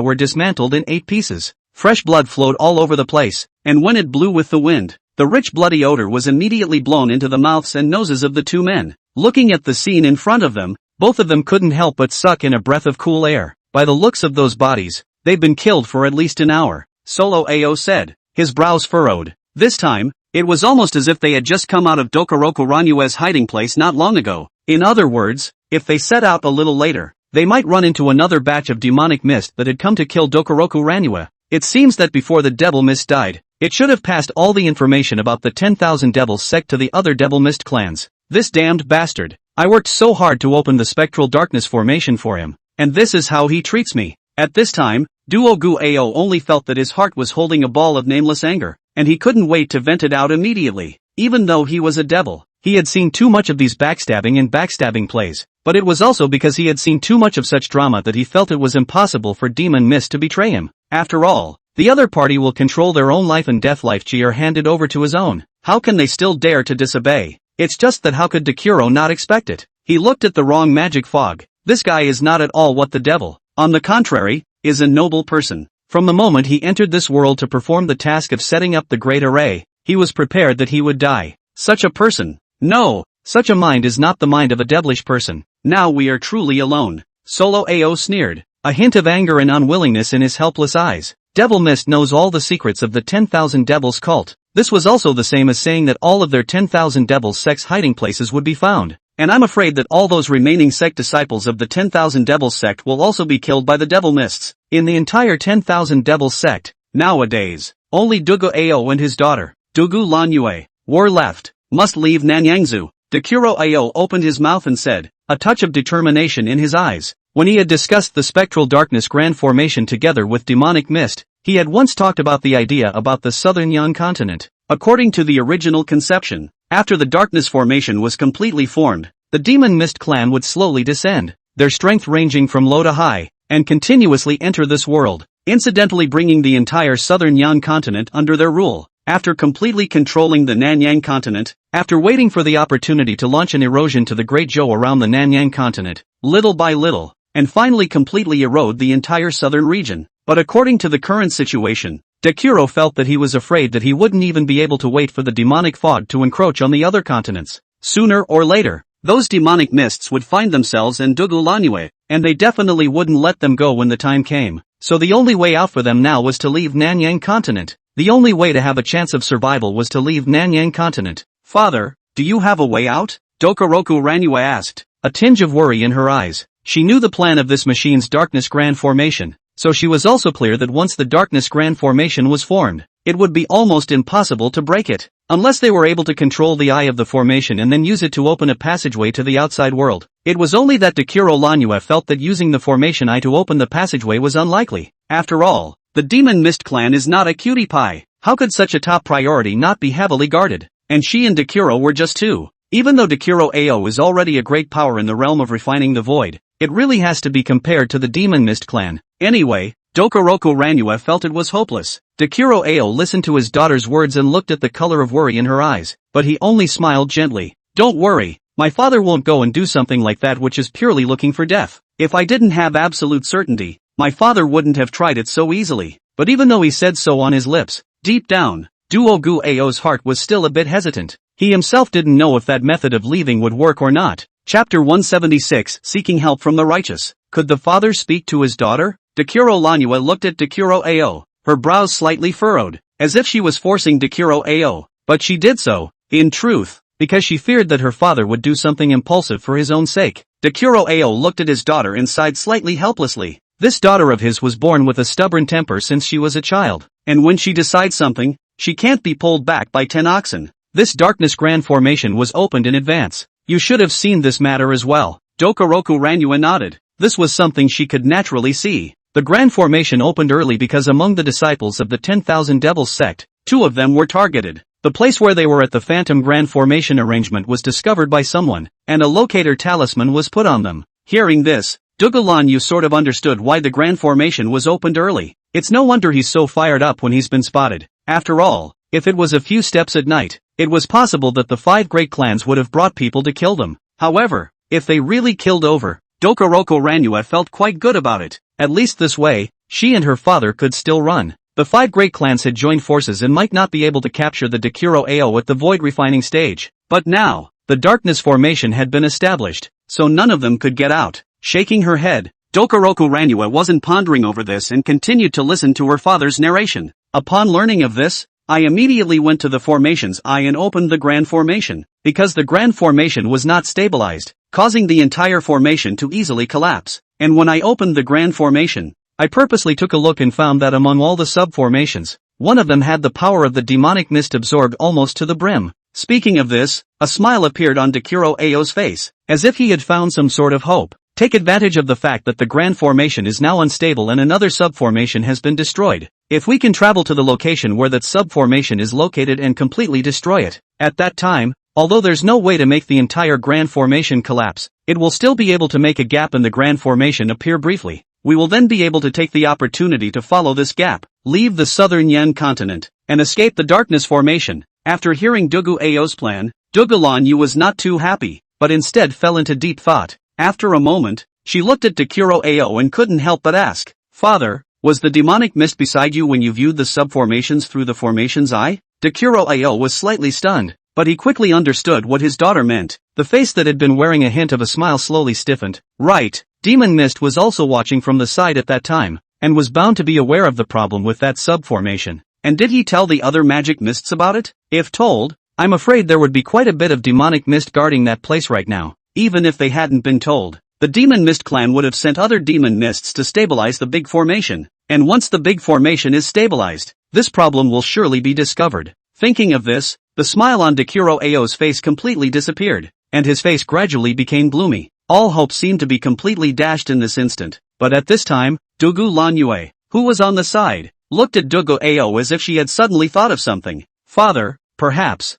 were dismantled in 8 pieces. Fresh blood flowed all over the place, and when it blew with the wind, the rich bloody odor was immediately blown into the mouths and noses of the 2 men. Looking at the scene in front of them, both of them couldn't help but suck in a breath of cool air. By the looks of those bodies, they've been killed for at least an hour, Solo Ao said, his brows furrowed. This time, it was almost as if they had just come out of Dokoroku Ranue's hiding place not long ago. In other words, if they set out a little later, they might run into another batch of demonic mist that had come to kill Dokoroku Ranue. It seems that before the devil mist died, it should have passed all the information about the 10,000 devil sect to the other devil mist clans. This damned bastard. I worked so hard to open the spectral darkness formation for him, and this is how he treats me. At this time, Duo Gu Ao only felt that his heart was holding a ball of nameless anger, and he couldn't wait to vent it out immediately. Even though he was a devil, he had seen too much of these backstabbing and backstabbing plays, but it was also because he had seen too much of such drama that he felt it was impossible for Demon Mist to betray him. After all, the other party will control their own life and death. Life Chi are handed over to his own. How can they still dare to disobey? It's just that how could Dakuro not expect it? He looked at the wrong magic fog. This guy is not at all what the devil, on the contrary, is a noble person. From the moment he entered this world to perform the task of setting up the Great Array, he was prepared that he would die. Such a person. No, such a mind is not the mind of a devilish person. Now we are truly alone. Solo Ao sneered. a hint of anger and unwillingness in his helpless eyes. Devil Mist knows all the secrets of the 10,000 Devils cult. This was also the same as saying that all of their 10,000 Devils sects hiding places would be found. And I'm afraid that all those remaining sect disciples of the 10,000 Devils sect will also be killed by the Devil Mists. In the entire 10,000 Devils sect, nowadays, only Dugu Ao and his daughter, Dugu Lanyue, were left. Must leave Nanyangzu. Dekuro Ao opened his mouth and said, a touch of determination in his eyes. When he had discussed the spectral darkness grand formation together with demonic mist, he had once talked about the idea about the southern Yan continent. According to the original conception, after the darkness formation was completely formed, the demon mist clan would slowly descend, their strength ranging from low to high, and continuously enter this world, incidentally bringing the entire southern Yan continent under their rule. After completely controlling the Nanyang continent, after waiting for the opportunity to launch an erosion to the Great Zhou around the Nanyang continent, little by little, and finally completely erode the entire southern region. But according to the current situation, Dekuro felt that he was afraid that he wouldn't even be able to wait for the demonic fog to encroach on the other continents. Sooner or later, those demonic mists would find themselves in Dugu Lanyue, and they definitely wouldn't let them go when the time came. So the only way out for them now was to leave Nanyang continent. The only way to have a chance of survival was to leave Nanyang continent. Father, do you have a way out? Dokoroku Ranyue asked, a tinge of worry in her eyes. She knew the plan of this machine's darkness grand formation, so she was also clear that once the darkness grand formation was formed, it would be almost impossible to break it, unless they were able to control the eye of the formation and then use it to open a passageway to the outside world. It was only that Dekuro Lanyue felt that using the formation eye to open the passageway was unlikely. After all, the Demon Mist clan is not a cutie pie. How could such a top priority not be heavily guarded? And she and Dekuro were just two. Even though Dekuro Ao is already a great power in the realm of refining the void, it really has to be compared to the Demon Mist clan. Anyway, Dokoroku Ranyue felt it was hopeless. Dekuro Ao listened to his daughter's words and looked at the color of worry in her eyes, but he only smiled gently. Don't worry, my father won't go and do something like that which is purely looking for death. If I didn't have absolute certainty, my father wouldn't have tried it so easily. But even though he said so on his lips, deep down, Duogu Ao's heart was still a bit hesitant. He himself didn't know if that method of leaving would work or not. Chapter 176, Seeking Help from the Righteous. Could the father speak to his daughter? Dekuro Lanyue looked at Dekuro Ao, her brows slightly furrowed, as if she was forcing Dekuro Ao, but she did so, in truth, because she feared that her father would do something impulsive for his own sake. Dekuro Ao looked at his daughter and sighed slightly helplessly. This daughter of his was born with a stubborn temper since she was a child, and when she decides something, she can't be pulled back by 10 oxen. This darkness grand formation was opened in advance. You should have seen this matter as well. Dokoroku Ranyue nodded. This was something she could naturally see. The grand formation opened early because among the disciples of the 10,000 Devils sect, 2 of them were targeted. The place where they were at the phantom grand formation arrangement was discovered by someone, and a locator talisman was put on them. Hearing this, Dugulan Yu sort of understood why the grand formation was opened early. It's no wonder he's so fired up when he's been spotted. After all, if it was a few steps at night, it was possible that the 5 great clans would have brought people to kill them. However, if they really killed over, Dokoroku Ranyue felt quite good about it. At least this way, she and her father could still run. The 5 great clans had joined forces and might not be able to capture the Dekuro Ao at the void refining stage. But now, the darkness formation had been established, so none of them could get out. Shaking her head, Dokoroku Ranyue wasn't pondering over this and continued to listen to her father's narration. Upon learning of this, I immediately went to the formation's eye and opened the grand formation, because the grand formation was not stabilized, causing the entire formation to easily collapse. And when I opened the grand formation, I purposely took a look and found that among all the sub-formations, one of them had the power of the demonic mist absorbed almost to the brim. Speaking of this, a smile appeared on Dekuro Ao's face, as if he had found some sort of hope. Take advantage of the fact that the grand formation is now unstable and another sub-formation has been destroyed. If we can travel to the location where that sub-formation is located and completely destroy it, at that time, although there's no way to make the entire grand formation collapse, it will still be able to make a gap in the grand formation appear briefly. We will then be able to take the opportunity to follow this gap, leave the southern Yan continent, and escape the darkness formation. After hearing Dugu Ao's plan, Dugulan Yu was not too happy, but instead fell into deep thought. After a moment, she looked at Dekuro Ao and couldn't help but ask, Father, was the demonic mist beside you when you viewed the sub-formations through the formation's eye? Dekuro Ao was slightly stunned, but he quickly understood what his daughter meant. The face that had been wearing a hint of a smile slowly stiffened. Right, Demon Mist was also watching from the side at that time, and was bound to be aware of the problem with that subformation. And did he tell the other magic mists about it? If told, I'm afraid there would be quite a bit of demonic mist guarding that place right now. Even if they hadn't been told, the Demon Mist clan would have sent other demon mists to stabilize the big formation. And once the big formation is stabilized, this problem will surely be discovered. Thinking of this, the smile on Dekuro Ao's face completely disappeared, and his face gradually became gloomy. All hope seemed to be completely dashed in this instant. But at this time, Dugu Lanyue, who was on the side, looked at Dugu Ao as if she had suddenly thought of something. Father, perhaps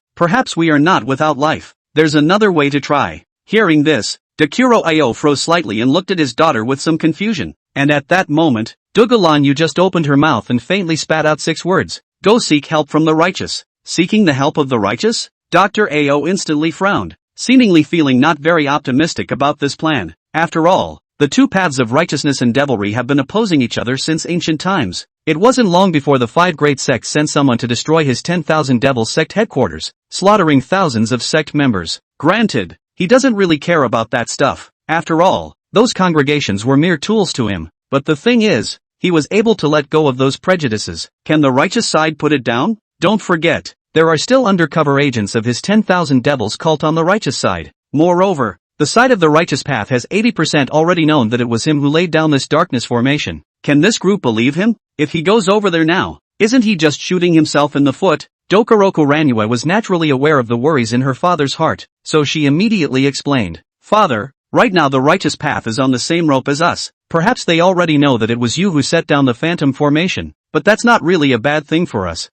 we are not without life. There's another way to try. Hearing this, Dekuro Ao froze slightly and looked at his daughter with some confusion. And at that moment, Dugu Lanyu just opened her mouth and faintly spat out 6 words. Go seek help from the righteous. Seeking the help of the righteous? Dr. Ao instantly frowned, seemingly feeling not very optimistic about this plan. After all, the two paths of righteousness and devilry have been opposing each other since ancient times. It wasn't long before the 5 great sects sent someone to destroy his 10,000 devil sect headquarters, slaughtering thousands of sect members. Granted, he doesn't really care about that stuff. After all, those congregations were mere tools to him. But the thing is, he was able to let go of those prejudices. Can the righteous side put it down? Don't forget, there are still undercover agents of his 10,000 devils cult on the righteous side. Moreover, the side of the righteous path has 80% already known that it was him who laid down this darkness formation. Can this group believe him? If he goes over there now, isn't he just shooting himself in the foot? Dokoroku Ranyue was naturally aware of the worries in her father's heart, so she immediately explained. Father, right now the righteous path is on the same rope as us. Perhaps they already know that it was you who set down the phantom formation, but that's not really a bad thing for us.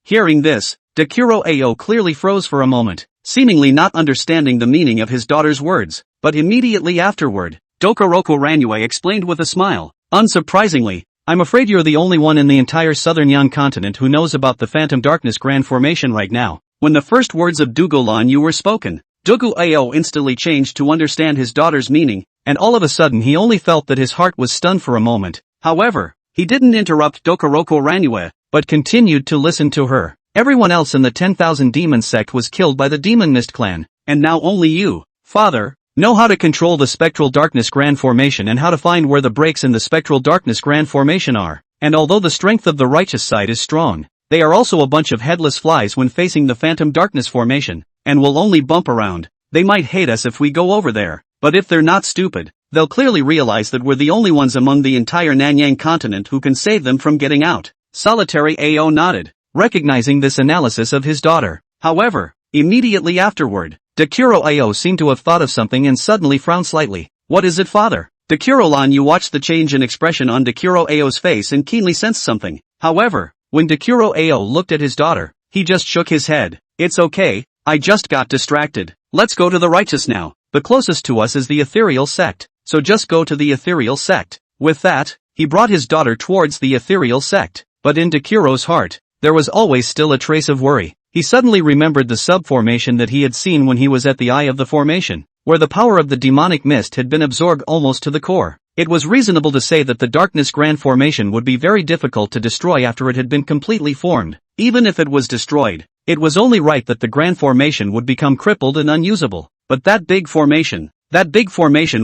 Hearing this, Dekuro Ao clearly froze for a moment, seemingly not understanding the meaning of his daughter's words, but immediately afterward, Dokoroku Ranyue explained with a smile. Unsurprisingly, I'm afraid you're the only one in the entire southern Yan continent who knows about the Phantom Darkness Grand Formation right now. When the first words of Dugulan you were spoken, Dugu Ao instantly changed to understand his daughter's meaning, and all of a sudden he only felt that his heart was stunned for a moment. However, he didn't interrupt Dokoroku Ranyue, but continued to listen to her. Everyone else in the 10,000 demon sect was killed by the Demon Mist clan, and now only you, Father, know how to control the Spectral Darkness Grand Formation and how to find where the breaks in the Spectral Darkness Grand Formation are. And although the strength of the righteous side is strong, they are also a bunch of headless flies when facing the Phantom Darkness Formation, and will only bump around. They might hate us if we go over there, but if they're not stupid, they'll clearly realize that we're the only ones among the entire Nanyang continent who can save them from getting out. Solitary Ao nodded, recognizing this analysis of his daughter. However, immediately afterward, Dekuro Ao seemed to have thought of something and suddenly frowned slightly. What is it, Father? Dekuro-lan, you watched the change in expression on Dekuro Ao's face and keenly sensed something. However, when Dekuro Ao looked at his daughter, he just shook his head. It's okay, I just got distracted. Let's go to the righteous now. The closest to us is the ethereal sect, so just go to the ethereal sect. With that, he brought his daughter towards the ethereal sect. But in Dekuro's heart, there was always still a trace of worry. He suddenly remembered the sub-formation that he had seen when he was at the eye of the formation, where the power of the demonic mist had been absorbed almost to the core. It was reasonable to say that the Darkness Grand Formation would be very difficult to destroy after it had been completely formed. Even if it was destroyed, it was only right that the Grand Formation would become crippled and unusable. But that big formation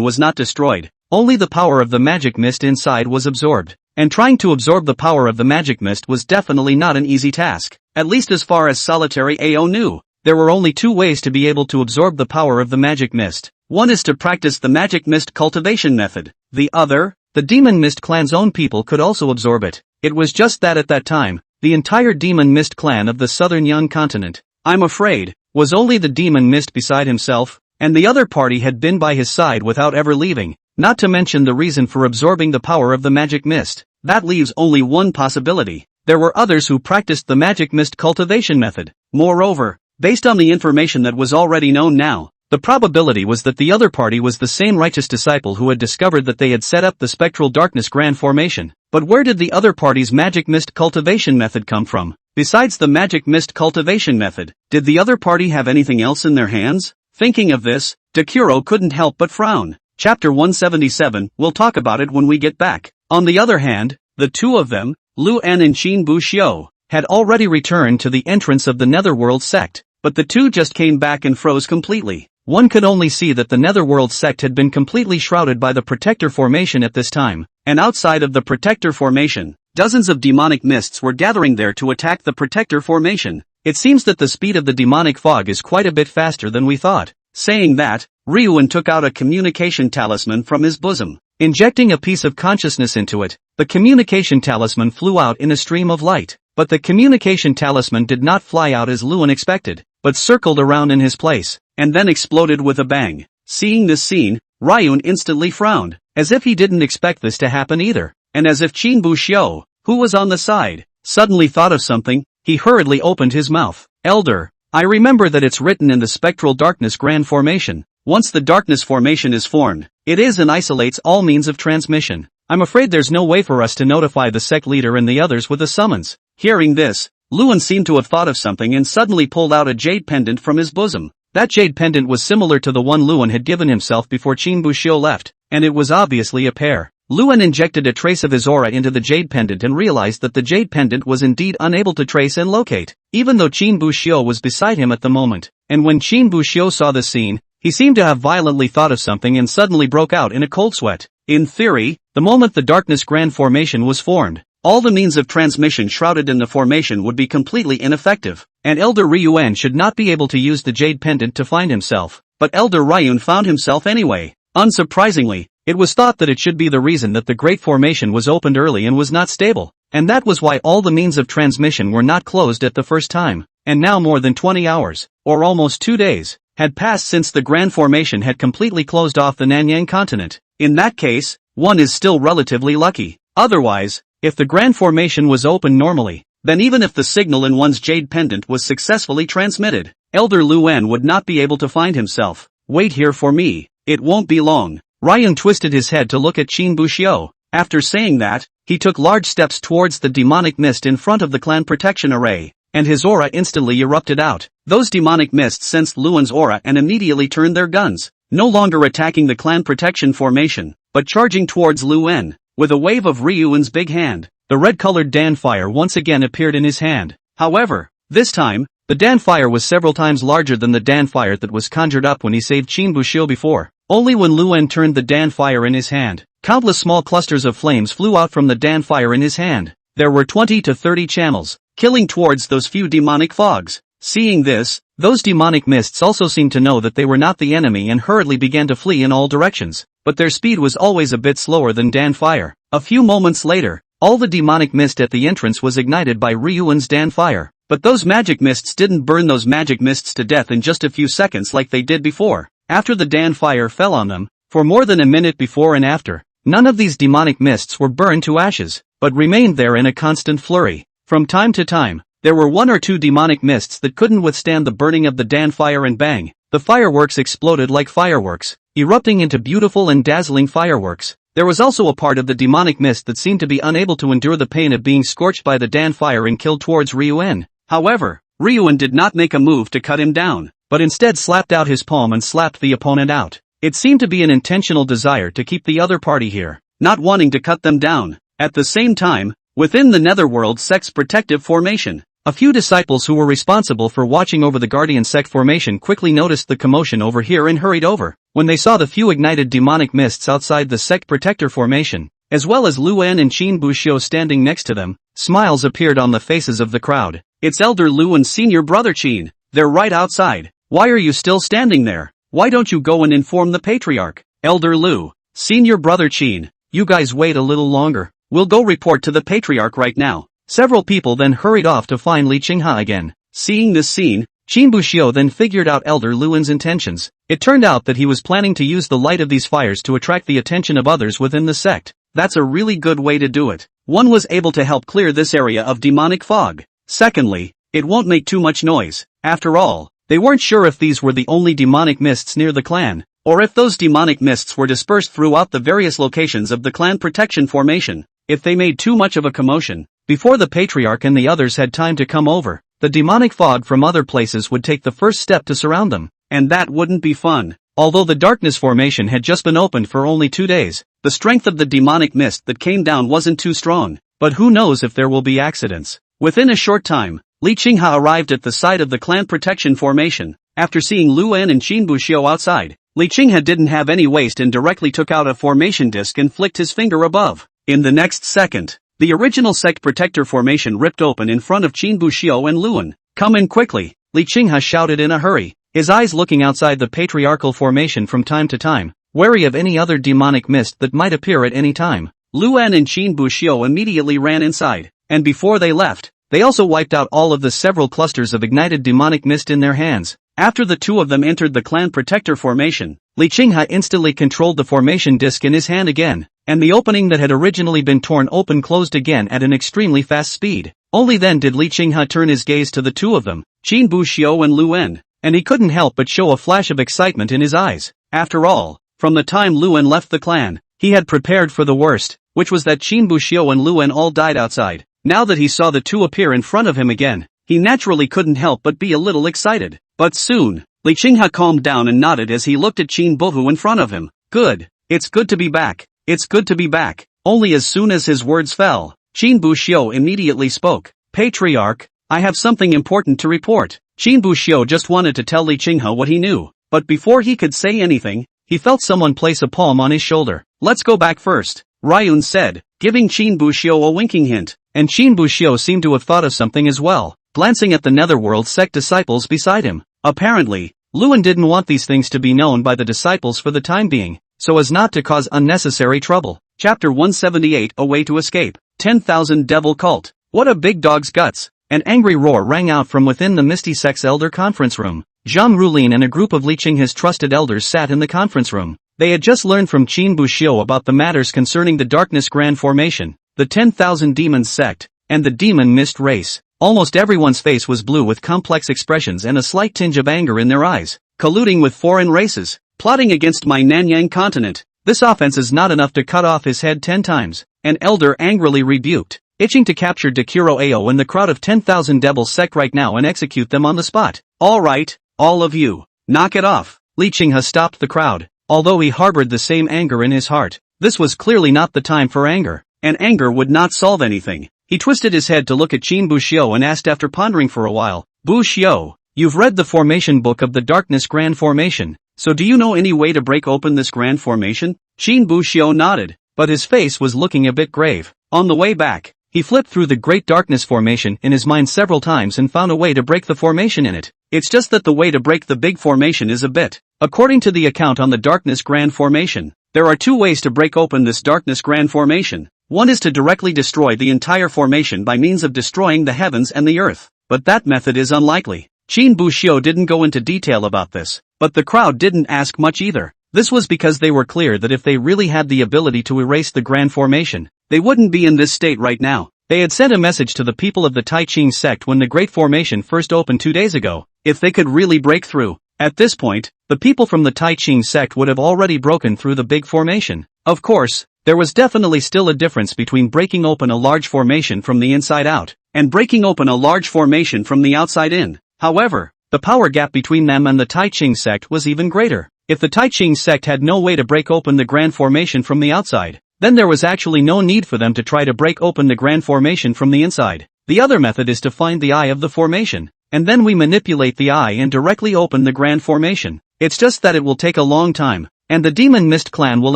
was not destroyed. Only the power of the magic mist inside was absorbed. And trying to absorb the power of the magic mist was definitely not an easy task. At least as far as Solitary Ao knew, there were only 2 ways to be able to absorb the power of the magic mist. One is to practice the magic mist cultivation method. The other, the Demon Mist clan's own people could also absorb it. It was just that at that time, the entire Demon Mist clan of the southern Yan continent, I'm afraid, was only the Demon Mist beside himself, and the other party had been by his side without ever leaving. Not to mention the reason for absorbing the power of the magic mist. That leaves only one possibility. There were others who practiced the magic mist cultivation method. Moreover, based on the information that was already known now, the probability was that the other party was the same righteous disciple who had discovered that they had set up the Spectral Darkness Grand Formation. But where did the other party's magic mist cultivation method come from? Besides the magic mist cultivation method, did the other party have anything else in their hands? Thinking of this, Dekuro couldn't help but frown. Chapter 177, we'll talk about it when we get back. On the other hand, the two of them, Lu En and Qin Bu Xiu, had already returned to the entrance of the Netherworld sect, but the two just came back and froze completely. one could only see that the Netherworld sect had been completely shrouded by the Protector formation at this time, and outside of the Protector formation, dozens of demonic mists were gathering there to attack the Protector formation. It seems that the speed of the demonic fog is quite a bit faster than we thought. Saying that, Ryuan took out a communication talisman from his bosom. Injecting a piece of consciousness into it, the communication talisman flew out in a stream of light. But the communication talisman did not fly out as Luan expected, but circled around in his place, and then exploded with a bang. Seeing this scene, Ryun instantly frowned, as if he didn't expect this to happen either, and as if Qin Buxiu, who was on the side, suddenly thought of something, he hurriedly opened his mouth. Elder, I remember that it's written in the spectral darkness grand formation. Once the darkness formation is formed, it is and isolates all means of transmission. I'm afraid there's no way for us to notify the sect leader and the others with a summons. Hearing this, Luan seemed to have thought of something and suddenly pulled out a jade pendant from his bosom. That jade pendant was similar to the one Luan had given himself before Qin Buxiu left, and it was obviously a pair. Luan injected a trace of his aura into the jade pendant and realized that the jade pendant was indeed unable to trace and locate, even though Qin Buxiu was beside him at the moment. And when Qin Buxiu saw the scene, he seemed to have violently thought of something and suddenly broke out in a cold sweat. In theory, the moment the darkness grand formation was formed, all the means of transmission shrouded in the formation would be completely ineffective, and Elder Ryuan should not be able to use the jade pendant to find himself. But Elder Ryun found himself anyway. Unsurprisingly, it was thought that it should be the reason that the great formation was opened early and was not stable, and that was why all the means of transmission were not closed at the first time. And now more than 20 hours, or almost 2 days, had passed since the grand formation had completely closed off the Nanyang continent. In that case, one is still relatively lucky. Otherwise, if the grand formation was open normally, then even if the signal in one's jade pendant was successfully transmitted, Elder Luan would not be able to find himself. Wait here for me, it won't be long. Ryun twisted his head to look at Qin Buxiu. After saying that, he took large steps towards the demonic mist in front of the clan protection array, and his aura instantly erupted out. Those demonic mists sensed Luan's aura and immediately turned their guns, no longer attacking the clan protection formation, but charging towards Luan. With a wave of Ryuan's big hand, the red-colored Danfire once again appeared in his hand. However, this time, the Danfire was several times larger than the Danfire that was conjured up when he saved Qin Buxiu before. Only when Luan turned the Danfire in his hand, countless small clusters of flames flew out from the Danfire in his hand. There were 20 to 30 channels, killing towards those few demonic fogs. Seeing this, those demonic mists also seemed to know that they were not the enemy and hurriedly began to flee in all directions. But their speed was always a bit slower than Danfire. A few moments later, all the demonic mist at the entrance was ignited by Ryuan's Danfire. But those magic mists didn't burn those magic mists to death in just a few seconds like they did before. After the Danfire fell on them, for more than a minute before and after, none of these demonic mists were burned to ashes, but remained there in a constant flurry. From time to time, there were 1 or 2 demonic mists that couldn't withstand the burning of the Danfire, and bang, the fireworks exploded like fireworks, erupting into beautiful and dazzling fireworks. There was also a part of the demonic mist that seemed to be unable to endure the pain of being scorched by the Danfire and killed towards Ryuan. However, Ryuan did not make a move to cut him down, but instead slapped out his palm and slapped the opponent out. It seemed to be an intentional desire to keep the other party here, not wanting to cut them down. At the same time, within the Netherworld sect's protective formation, a few disciples who were responsible for watching over the Guardian sect formation quickly noticed the commotion over here and hurried over. When they saw the few ignited demonic mists outside the sect protector formation, as well as Luan and Qin Buxiu standing next to them, smiles appeared on the faces of the crowd. It's Elder Luan's senior brother Qin. They're right outside. Why are you still standing there? Why don't you go and inform the patriarch? Elder Lu, senior brother Qin, you guys wait a little longer. We'll go report to the patriarch right now. Several people then hurried off to find Li Qinghe again. Seeing this scene, Qin Buxiu then figured out Elder Luan's intentions. It turned out that he was planning to use the light of these fires to attract the attention of others within the sect. That's a really good way to do it. One was able to help clear this area of demonic fog. Secondly, it won't make too much noise. After all, they weren't sure if these were the only demonic mists near the clan, or if those demonic mists were dispersed throughout the various locations of the clan protection formation. If they made too much of a commotion, before the patriarch and the others had time to come over, the demonic fog from other places would take the first step to surround them, and that wouldn't be fun. Although the darkness formation had just been opened for only 2 days, the strength of the demonic mist that came down wasn't too strong, but who knows if there will be accidents. Within a short time, Li Qinghe arrived at the site of the clan protection formation. After seeing Luan and Qin Buxiu outside, Li Qinghe didn't have any waste and directly took out a formation disc and flicked his finger above. In the next second, the original sect protector formation ripped open in front of Qin Buxiu and Luan. "Come in quickly," Li Qinghe shouted in a hurry, his eyes looking outside the patriarchal formation from time to time, wary of any other demonic mist that might appear at any time. Luan and Qin Buxiu immediately ran inside, and before they left, they also wiped out all of the several clusters of ignited demonic mist in their hands. After the two of them entered the clan protector formation, Li Qinghe instantly controlled the formation disc in his hand again, and the opening that had originally been torn open closed again at an extremely fast speed. Only then did Li Qinghe turn his gaze to the two of them, Qin Buxiu and Luan, and he couldn't help but show a flash of excitement in his eyes. After all, from the time Luan left the clan, he had prepared for the worst, which was that Qin Buxiu and Luan all died outside. Now that he saw the two appear in front of him again, he naturally couldn't help but be a little excited. But soon, Li Qinghe calmed down and nodded as he looked at Qin Buhu in front of him. "Good. It's good to be back. It's good to be back." Only as soon as his words fell, Qin Buxiu immediately spoke. "Patriarch, I have something important to report." Qin Buxiu just wanted to tell Li Qinghe what he knew, but before he could say anything, he felt someone place a palm on his shoulder. "Let's go back first," Ryun said, giving Qin Buxiu a winking hint, and Qin Buxiu seemed to have thought of something as well, glancing at the Netherworld sect disciples beside him. Apparently, Luan didn't want these things to be known by the disciples for the time being, so as not to cause unnecessary trouble. Chapter 178, A Way to Escape. 10,000 Devil Cult. What a big dog's guts! An angry roar rang out from within the Misty Sect's elder conference room. Zhang Rulin and a group of Li Qinghe's trusted elders sat in the conference room. They had just learned from Qin Buxiu about the matters concerning the Darkness Grand Formation, the 10,000 Demons sect, and the Demon Mist race. Almost everyone's face was blue with complex expressions and a slight tinge of anger in their eyes. "Colluding with foreign races, plotting against my Nanyang continent. This offense is not enough to cut off his head 10 times, an elder angrily rebuked, itching to capture Dekuro Ao and the crowd of 10,000 Devil sect right now and execute them on the spot. "All right, all of you, knock it off." Li Qinghe stopped the crowd, although he harbored the same anger in his heart. This was clearly not the time for anger, and anger would not solve anything. He twisted his head to look at Qin Buxiu and asked after pondering for a while, "Buxiu, you've read the formation book of the Darkness Grand Formation, so do you know any way to break open this Grand Formation?" Qin Buxiu nodded, but his face was looking a bit grave. On the way back, he flipped through the Great Darkness Formation in his mind several times and found a way to break the formation in it. It's just that the way to break the big formation is a bit. According to the account on the Darkness Grand Formation, there are two ways to break open this Darkness Grand Formation. One is to directly destroy the entire formation by means of destroying the heavens and the earth, but that method is unlikely. Qin Buxiu didn't go into detail about this, but the crowd didn't ask much either. This was because they were clear that if they really had the ability to erase the Grand Formation, they wouldn't be in this state right now. They had sent a message to the people of the Tai Ching sect when the Great Formation first opened 2 days ago. If they could really break through, at this point, the people from the Tai Ching sect would have already broken through the big formation. Of course, there was definitely still a difference between breaking open a large formation from the inside out, and breaking open a large formation from the outside in. However, the power gap between them and the Tai Ching sect was even greater. If the Tai Ching sect had no way to break open the Grand Formation from the outside, then there was actually no need for them to try to break open the Grand Formation from the inside. The other method is to find the eye of the formation, and then we manipulate the eye and directly open the Grand Formation. It's just that it will take a long time, and the Demon Mist clan will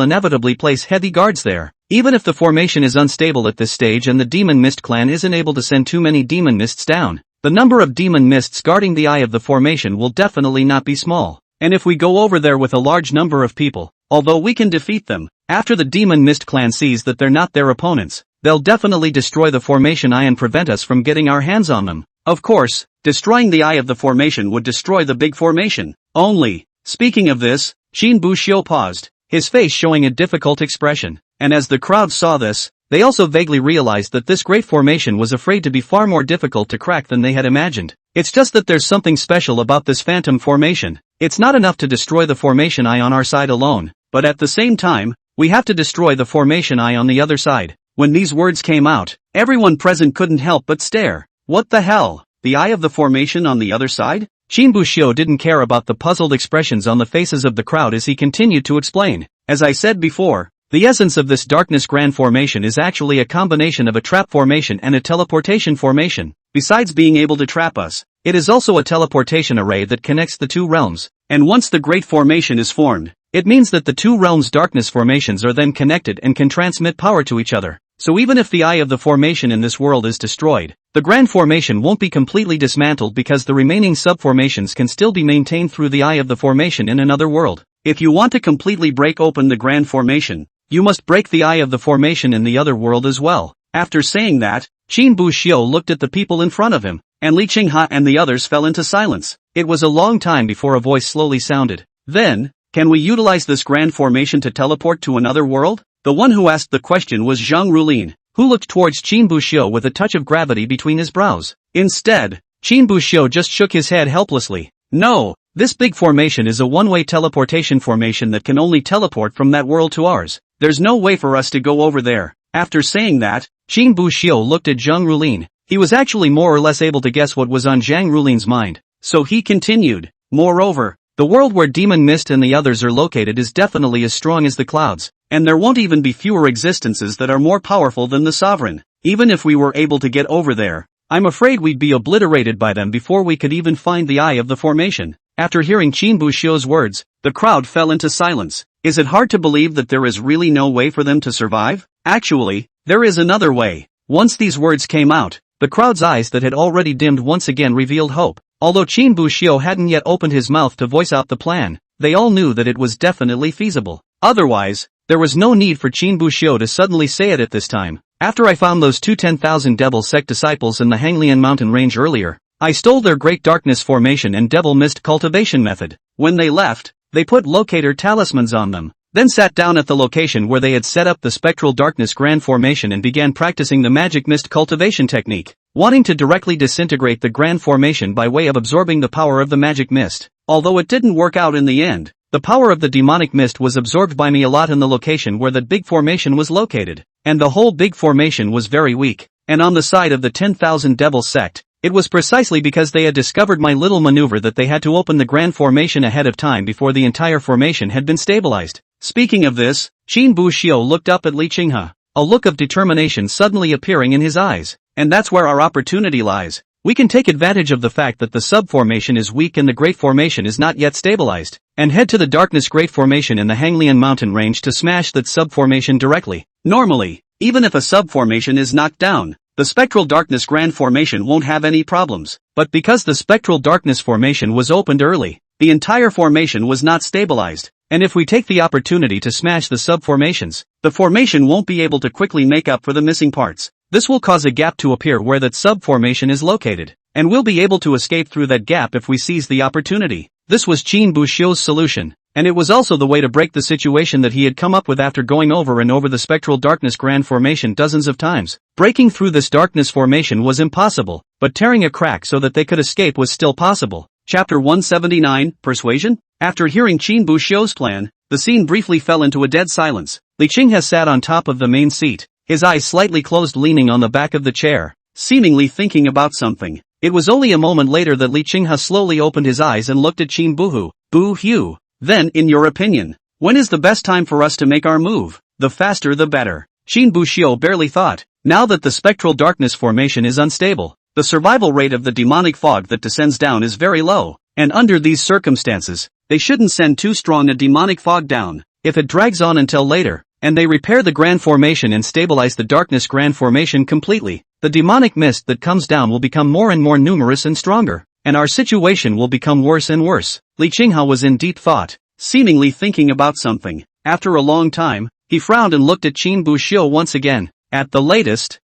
inevitably place heavy guards there. Even if the formation is unstable at this stage and the Demon Mist clan isn't able to send too many Demon Mists down, the number of Demon Mists guarding the eye of the formation will definitely not be small. And if we go over there with a large number of people, although we can defeat them, after the Demon Mist clan sees that they're not their opponents, they'll definitely destroy the formation eye and prevent us from getting our hands on them. Of course, destroying the eye of the formation would destroy the big formation. Only, speaking of this, Qin Buxiu paused, his face showing a difficult expression, and as the crowd saw this, they also vaguely realized that this great formation was afraid to be far more difficult to crack than they had imagined. It's just that there's something special about this phantom formation. It's not enough to destroy the formation eye on our side alone, but at the same time, we have to destroy the formation eye on the other side. When these words came out, everyone present couldn't help but stare. What the hell? The eye of the formation on the other side? Qin Buxiu didn't care about the puzzled expressions on the faces of the crowd as he continued to explain. As I said before, the essence of this Darkness Grand Formation is actually a combination of a trap formation and a teleportation formation. Besides being able to trap us, It is also a teleportation array that connects the two realms, and once the Great Formation is formed, it means that the two realms' darkness formations are then connected and can transmit power to each other. So even if the eye of the formation in this world is destroyed, the Grand Formation won't be completely dismantled because the remaining sub-formations can still be maintained through the eye of the formation in another world. If you want to completely break open the Grand Formation, you must break the eye of the formation in the other world as well. After saying that, Qin Buxiu looked at the people in front of him, and Li Qinghe and the others fell into silence. It was a long time before a voice slowly sounded. Then, can we utilize this Grand Formation to teleport to another world? The one who asked the question was Zhang Rulin, who looked towards Qin Buxiu with a touch of gravity between his brows. Instead, Qin Buxiu just shook his head helplessly. No, this big formation is a one-way teleportation formation that can only teleport from that world to ours. There's no way for us to go over there. After saying that, Qin Buxiu looked at Zhang Rulin. He was actually more or less able to guess what was on Zhang Rulin's mind. So he continued. Moreover, the world where Demon Mist and the others are located is definitely as strong as the clouds, and there won't even be fewer existences that are more powerful than the Sovereign. Even if we were able to get over there, I'm afraid we'd be obliterated by them before we could even find the eye of the formation. After hearing Qin Buxiu's words, the crowd fell into silence. Is it hard to believe that there is really no way for them to survive? Actually, there is another way. Once these words came out, the crowd's eyes that had already dimmed once again revealed hope. Although Qin Buxiu hadn't yet opened his mouth to voice out the plan, they all knew that it was definitely feasible. Otherwise, there was no need for Qin Buxiu to suddenly say it at this time. After I found those two 10,000 Devil Sect disciples in the Hanglian mountain range earlier, I stole their Great Darkness Formation and Devil Mist cultivation method. When they left, they put locator talismans on them, then sat down at the location where they had set up the Spectral Darkness Grand Formation and began practicing the Magic Mist cultivation technique, wanting to directly disintegrate the Grand Formation by way of absorbing the power of the Magic Mist. Although it didn't work out in the end, the power of the Demonic Mist was absorbed by me a lot in the location where that big formation was located, and the whole big formation was very weak. And on the side of the 10,000 Devil Sect, it was precisely because they had discovered my little maneuver that they had to open the Grand Formation ahead of time before the entire formation had been stabilized. Speaking of this, Qin Buxiu looked up at Li Qinghe, a look of determination suddenly appearing in his eyes. And that's where our opportunity lies. We can take advantage of the fact that the sub-formation is weak and the Great Formation is not yet stabilized, and head to the Darkness Great Formation in the Hanglian mountain range to smash that sub-formation directly. Normally, even if a sub-formation is knocked down, the Spectral Darkness Grand Formation won't have any problems. But because the Spectral Darkness Formation was opened early, the entire formation was not stabilized, and if we take the opportunity to smash the sub-formations, the formation won't be able to quickly make up for the missing parts. This will cause a gap to appear where that sub-formation is located, and we'll be able to escape through that gap if we seize the opportunity. This was Qin Buxiu's solution, and it was also the way to break the situation that he had come up with after going over and over the Spectral Darkness Grand Formation dozens of times. Breaking through this darkness formation was impossible, but tearing a crack so that they could escape was still possible. Chapter 179, Persuasion? After hearing Qin Buxiu's plan, the scene briefly fell into a dead silence. Li Qinghe sat on top of the main seat, his eyes slightly closed, leaning on the back of the chair, seemingly thinking about something. It was only a moment later that Li Qinghe slowly opened his eyes and looked at Qin Buxiu. Then, in your opinion, when is the best time for us to make our move? The faster the better. Qin Buxiu barely thought. Now that the Spectral Darkness Formation is unstable, the survival rate of the demonic fog that descends down is very low, and under these circumstances, they shouldn't send too strong a demonic fog down. If it drags on until later, and they repair the Grand Formation and stabilize the Darkness Grand Formation completely, the demonic mist that comes down will become more and more numerous and stronger, and our situation will become worse and worse. Li Qinghe was in deep thought, seemingly thinking about something. After a long time, he frowned and looked at Qin Buxiu once again. At the latest,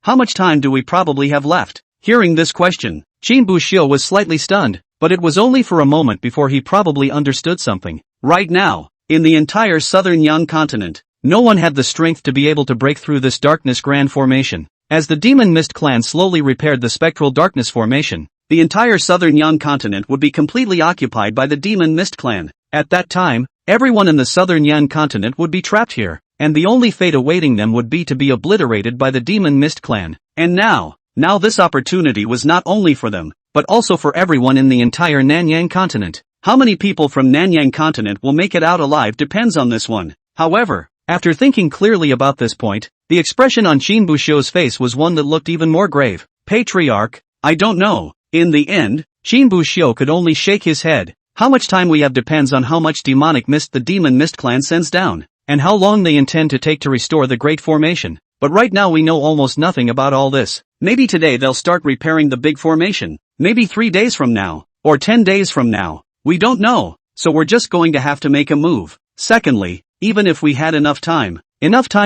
how much time do we probably have left? Hearing this question, Qin Buxiu was slightly stunned, but it was only for a moment before he probably understood something. Right now, in the entire southern Yang continent, no one had the strength to be able to break through this Darkness Grand Formation. As the Demon Mist clan slowly repaired the Spectral Darkness Formation, the entire southern Yang continent would be completely occupied by the Demon Mist clan. At that time, everyone in the southern Yang continent would be trapped here, and the only fate awaiting them would be to be obliterated by the Demon Mist clan. And now this opportunity was not only for them, but also for everyone in the entire Nanyang continent. How many people from Nanyang continent will make it out alive depends on this one. However, after thinking clearly about this point, the expression on Qin Buxiu's face was one that looked even more grave. Patriarch, I don't know. In the end, Qin Buxiu could only shake his head. How much time we have depends on how much demonic mist the Demon Mist clan sends down, and how long they intend to take to restore the Great Formation. But right now we know almost nothing about all this. Maybe today they'll start repairing the big formation. Maybe 3 days from now, or 10 days from now. We don't know, so we're just going to have to make a move. Secondly, even if we had enough time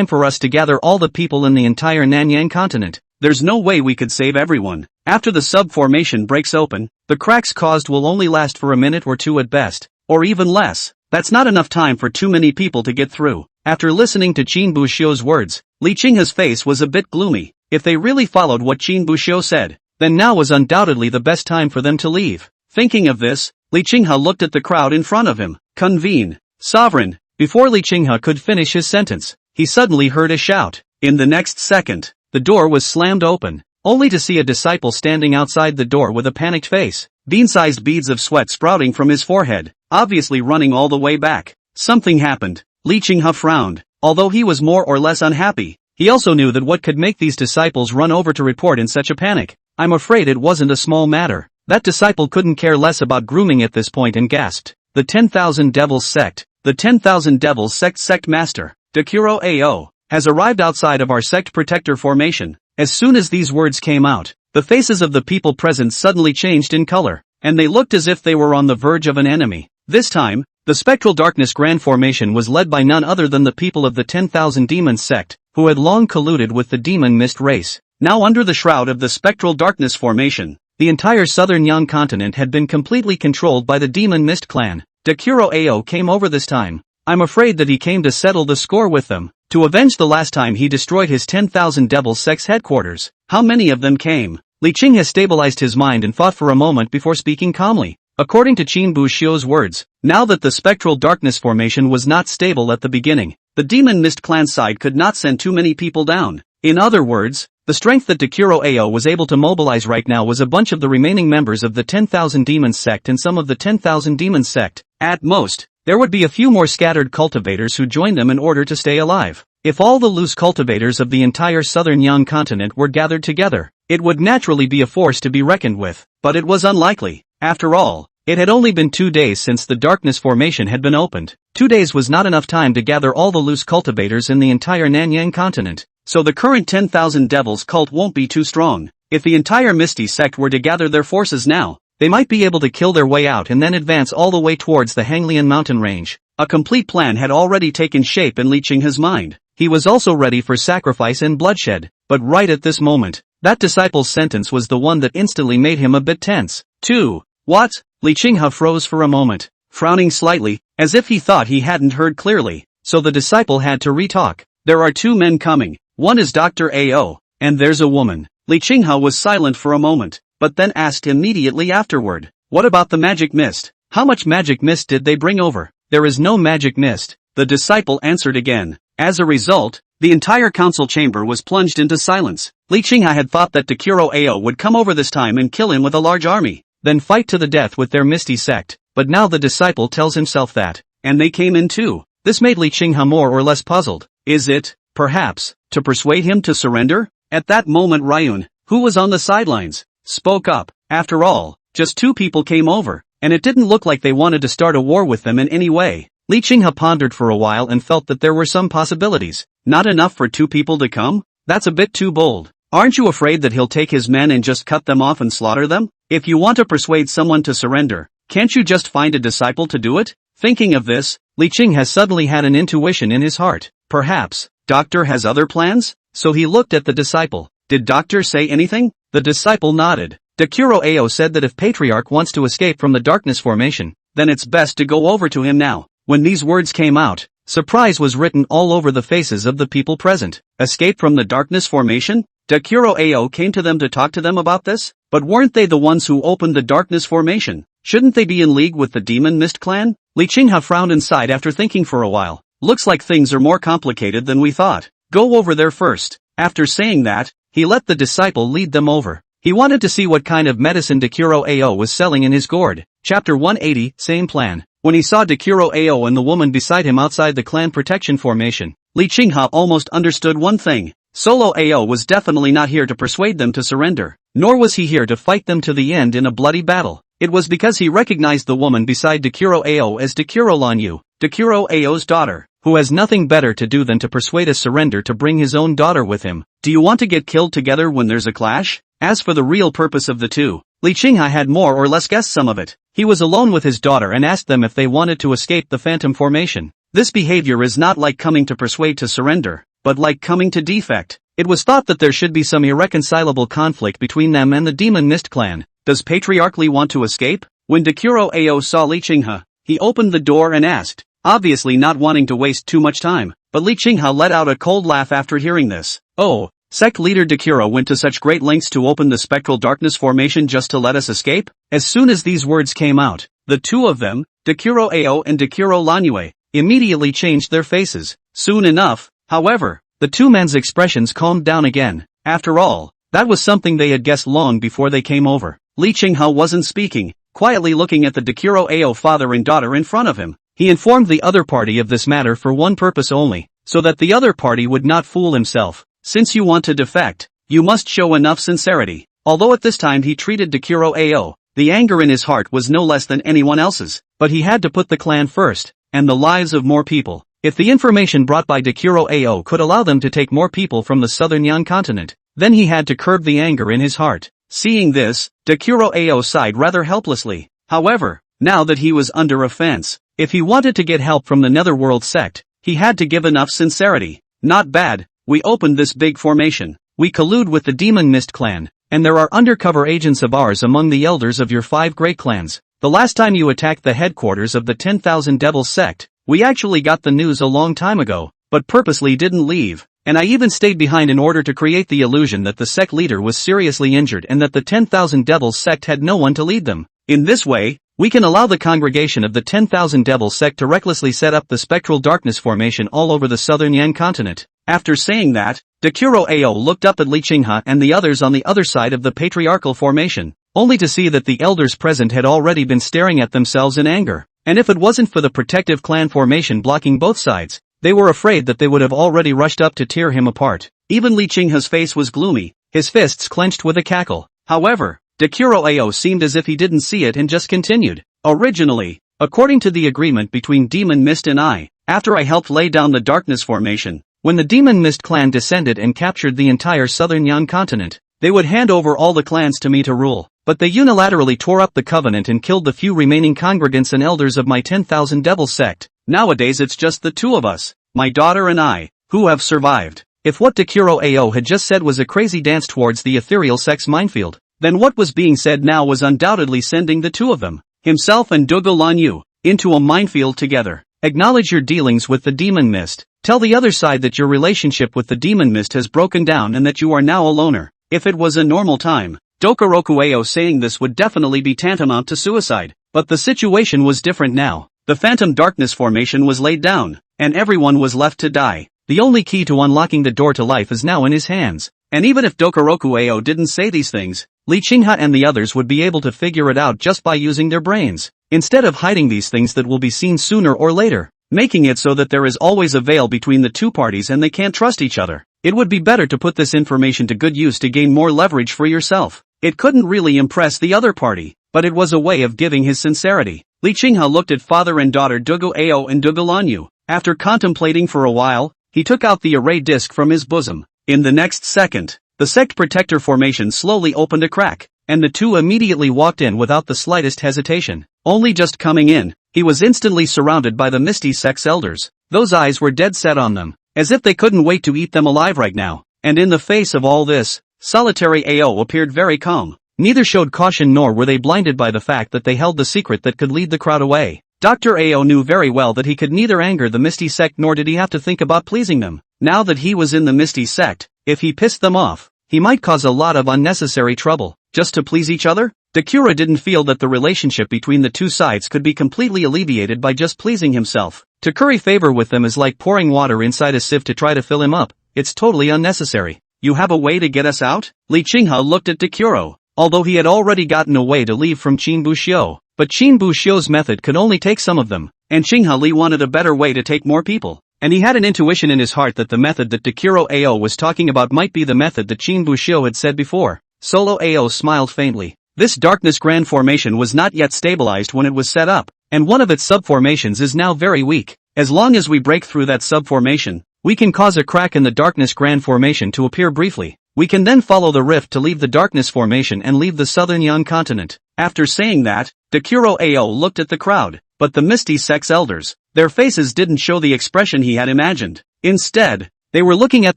for us to gather all the people in the entire Nanyang continent, there's no way we could save everyone. After the sub-formation breaks open, the cracks caused will only last for a minute or two at best, or even less. That's not enough time for too many people to get through. After listening to Qin Buxiu's words, Li Qinghe's face was a bit gloomy. If they really followed what Qin Buxiu said, then now was undoubtedly the best time for them to leave. Thinking of this, Li Qinghe looked at the crowd in front of him. Convene. Sovereign. Before Li Qinghe could finish his sentence, he suddenly heard a shout. In the next second, the door was slammed open, only to see a disciple standing outside the door with a panicked face, bean-sized beads of sweat sprouting from his forehead, obviously running all the way back. Something happened. Li Qinghe frowned. Although he was more or less unhappy, he also knew that what could make these disciples run over to report in such a panic. I'm afraid it wasn't a small matter. That disciple couldn't care less about grooming at this point and gasped. The 10,000 Devils Sect. The 10,000 Devils Sect Master, Dakuro Ao, has arrived outside of our sect protector formation. As soon as these words came out, the faces of the people present suddenly changed in color, and they looked as if they were on the verge of an enemy. This time, the Spectral Darkness Grand Formation was led by none other than the people of the 10,000 Demons Sect, who had long colluded with the Demon Mist race. Now under the shroud of the Spectral Darkness Formation, the entire southern Yang continent had been completely controlled by the Demon Mist clan. Dakuro Ao came over this time. I'm afraid that he came to settle the score with them, to avenge the last time he destroyed his 10,000 Devil Sects headquarters. How many of them came? Li Qinghe stabilized his mind and thought for a moment before speaking calmly. According to Qin Buxiu's words, now that the Spectral Darkness Formation was not stable at the beginning, the Demon Mist clan side could not send too many people down. In other words, the strength that Dakuro Ao was able to mobilize right now was a bunch of the remaining members of the 10,000 Demons Sect and some of the 10,000 Demons Sect. At most, there would be a few more scattered cultivators who joined them in order to stay alive. If all the loose cultivators of the entire southern Yang continent were gathered together, it would naturally be a force to be reckoned with, but it was unlikely. After all, it had only been 2 days since the Darkness Formation had been opened. 2 days was not enough time to gather all the loose cultivators in the entire Nanyang continent, so the current 10,000 Devils cult won't be too strong. If the entire Misty sect were to gather their forces now, they might be able to kill their way out and then advance all the way towards the Hanglian mountain range. A complete plan had already taken shape in Li Qinghe's mind. He was also ready for sacrifice and bloodshed, but right at this moment, that disciple's sentence was the one that instantly made him a bit tense. 2. What? Li Qinghe froze for a moment, frowning slightly, as if he thought he hadn't heard clearly, so the disciple had to retalk. There are 2 men coming. One is Dr. Ao, and there's a woman. Li Qinghe was silent for a moment, but then asked immediately afterward, what about the magic mist? How much magic mist did they bring over? There is no magic mist, the disciple answered again. As a result, the entire council chamber was plunged into silence. Li Qinghe had thought that Dakuro Ao would come over this time and kill him with a large army, then fight to the death with their Misty sect, but now the disciple tells himself that, and they came in too. This made Li Qinghe more or less puzzled. Is it, perhaps, to persuade him to surrender? At that moment Ryun, who was on the sidelines, spoke up. After all, just 2 people came over, and it didn't look like they wanted to start a war with them in any way. Li Qinghe pondered for a while and felt that there were some possibilities. Not enough for 2 people to come? That's a bit too bold. Aren't you afraid that he'll take his men and just cut them off and slaughter them? If you want to persuade someone to surrender, can't you just find a disciple to do it? Thinking of this, Li Qinghe suddenly had an intuition in his heart. Perhaps, Doctor has other plans? So he looked at the disciple. Did Doctor say anything? The disciple nodded. Dakuro Ao said that if Patriarch wants to escape from the Darkness Formation, then it's best to go over to him now. When these words came out, surprise was written all over the faces of the people present. Escape from the Darkness Formation? Dakuro Ao came to them to talk to them about this? But weren't they the ones who opened the Darkness Formation? Shouldn't they be in league with the Demon Mist clan? Li Qinghe frowned and sighed after thinking for a while. Looks like things are more complicated than we thought. Go over there first. After saying that, he let the disciple lead them over. He wanted to see what kind of medicine Dakuro Ao was selling in his gourd. Chapter 180, same plan. When he saw Dakuro Ao and the woman beside him outside the clan protection formation, Li Qinghe almost understood one thing. Solo Ao was definitely not here to persuade them to surrender. Nor was he here to fight them to the end in a bloody battle. It was because he recognized the woman beside Dekuro Ao as Dekuro Lanyu, Dekuro Ao's daughter, who has nothing better to do than to persuade a surrender to bring his own daughter with him. Do you want to get killed together when there's a clash? As for the real purpose of the two, Li Qinghe had more or less guessed some of it. He was alone with his daughter and asked them if they wanted to escape the phantom formation. This behavior is not like coming to persuade to surrender, but like coming to defect. It was thought that there should be some irreconcilable conflict between them and the Demon Mist clan. Does Patriarch Li want to escape? When Dekuro Ao saw Li Qinghe, he opened the door and asked, obviously not wanting to waste too much time. But Li Qinghe let out a cold laugh after hearing this. Oh, sect leader Dekuro went to such great lengths to open the spectral darkness formation just to let us escape? As soon as these words came out, the two of them, Dekuro Ao and Dekuro Lanyue, immediately changed their faces. Soon enough, however, the two men's expressions calmed down again. After all, that was something they had guessed long before they came over. Li Qinghe wasn't speaking, quietly looking at the Dekuro Ao father and daughter in front of him. He informed the other party of this matter for one purpose only, so that the other party would not fool himself. Since you want to defect, you must show enough sincerity. Although at this time he treated Dekuro Ao, the anger in his heart was no less than anyone else's, but he had to put the clan first, and the lives of more people. If the information brought by Dekuro Ao could allow them to take more people from the southern Yan continent, then he had to curb the anger in his heart. Seeing this, Dekuro Ao sighed rather helplessly. However, now that he was under offense, if he wanted to get help from the Netherworld sect, he had to give enough sincerity. Not bad, we opened this big formation. We collude with the Demon Mist clan, and there are undercover agents of ours among the elders of your 5 great clans. The last time you attacked the headquarters of the 10,000 Devils sect, we actually got the news a long time ago, but purposely didn't leave, and I even stayed behind in order to create the illusion that the sect leader was seriously injured and that the 10,000 Devils sect had no one to lead them. In this way, we can allow the congregation of the 10,000 Devils sect to recklessly set up the spectral darkness formation all over the southern Yan continent. After saying that, Dekuro Ao looked up at Li Qinghe and the others on the other side of the patriarchal formation, only to see that the elders present had already been staring at themselves in anger. And if it wasn't for the protective clan formation blocking both sides, they were afraid that they would have already rushed up to tear him apart. Even Li Qinghe's face was gloomy, his fists clenched with a cackle. However, Dekuro Ao seemed as if he didn't see it and just continued. Originally, according to the agreement between Demon Mist and I, after I helped lay down the darkness formation, when the Demon Mist clan descended and captured the entire southern Yan continent, they would hand over all the clans to me to rule. But they unilaterally tore up the covenant and killed the few remaining congregants and elders of my 10,000 Devils sect. Nowadays it's just the two of us, my daughter and I, who have survived. If what Dekuro Ao had just said was a crazy dance towards the ethereal sect's minefield, then what was being said now was undoubtedly sending the two of them, himself and Dugu Lanyu, into a minefield together. Acknowledge your dealings with the Demon Mist. Tell the other side that your relationship with the Demon Mist has broken down and that you are now a loner. If it was a normal time, Dokoroku Ao saying this would definitely be tantamount to suicide. But the situation was different now. The phantom darkness formation was laid down, and everyone was left to die. The only key to unlocking the door to life is now in his hands. And even if Dokoroku Ao didn't say these things, Li Qinghe and the others would be able to figure it out just by using their brains, instead of hiding these things that will be seen sooner or later, making it so that there is always a veil between the two parties and they can't trust each other. It would be better to put this information to good use to gain more leverage for yourself. It couldn't really impress the other party, but it was a way of giving his sincerity. Li Qinghe looked at father and daughter Dugu Ao and Dugu Lanyu. After contemplating for a while, he took out the array disc from his bosom. In the next second, the sect protector formation slowly opened a crack, and the two immediately walked in without the slightest hesitation. Only just coming in, he was instantly surrounded by the Misty Sect's elders. Those eyes were dead set on them, as if they couldn't wait to eat them alive right now. And in the face of all this, solitary Ao appeared very calm. Neither showed caution nor were they blinded by the fact that they held the secret that could lead the crowd away. Dr. Ao knew very well that he could neither anger the Misty Sect nor did he have to think about pleasing them. Now that he was in the Misty Sect, if he pissed them off, he might cause a lot of unnecessary trouble, just to please each other? Dekuro didn't feel that the relationship between the two sides could be completely alleviated by just pleasing himself. To curry favor with them is like pouring water inside a sieve to try to fill him up. It's totally unnecessary. You have a way to get us out? Li Qinghe looked at Dekuro. Although he had already gotten a way to leave from Qin Buxiu, but Qin Buxiu's method could only take some of them, and Qinghe Li wanted a better way to take more people. And he had an intuition in his heart that the method that Dekuro Ao was talking about might be the method that Qin Buxiu had said before. Solo Ao smiled faintly. This darkness grand formation was not yet stabilized when it was set up, and one of its subformations is now very weak. As long as we break through that subformation, we can cause a crack in the darkness grand formation to appear briefly. We can then follow the rift to leave the darkness formation and leave the southern Yan continent. After saying that, Dekuro Ao looked at the crowd, but the Misty Sects elders, their faces didn't show the expression he had imagined. Instead, they were looking at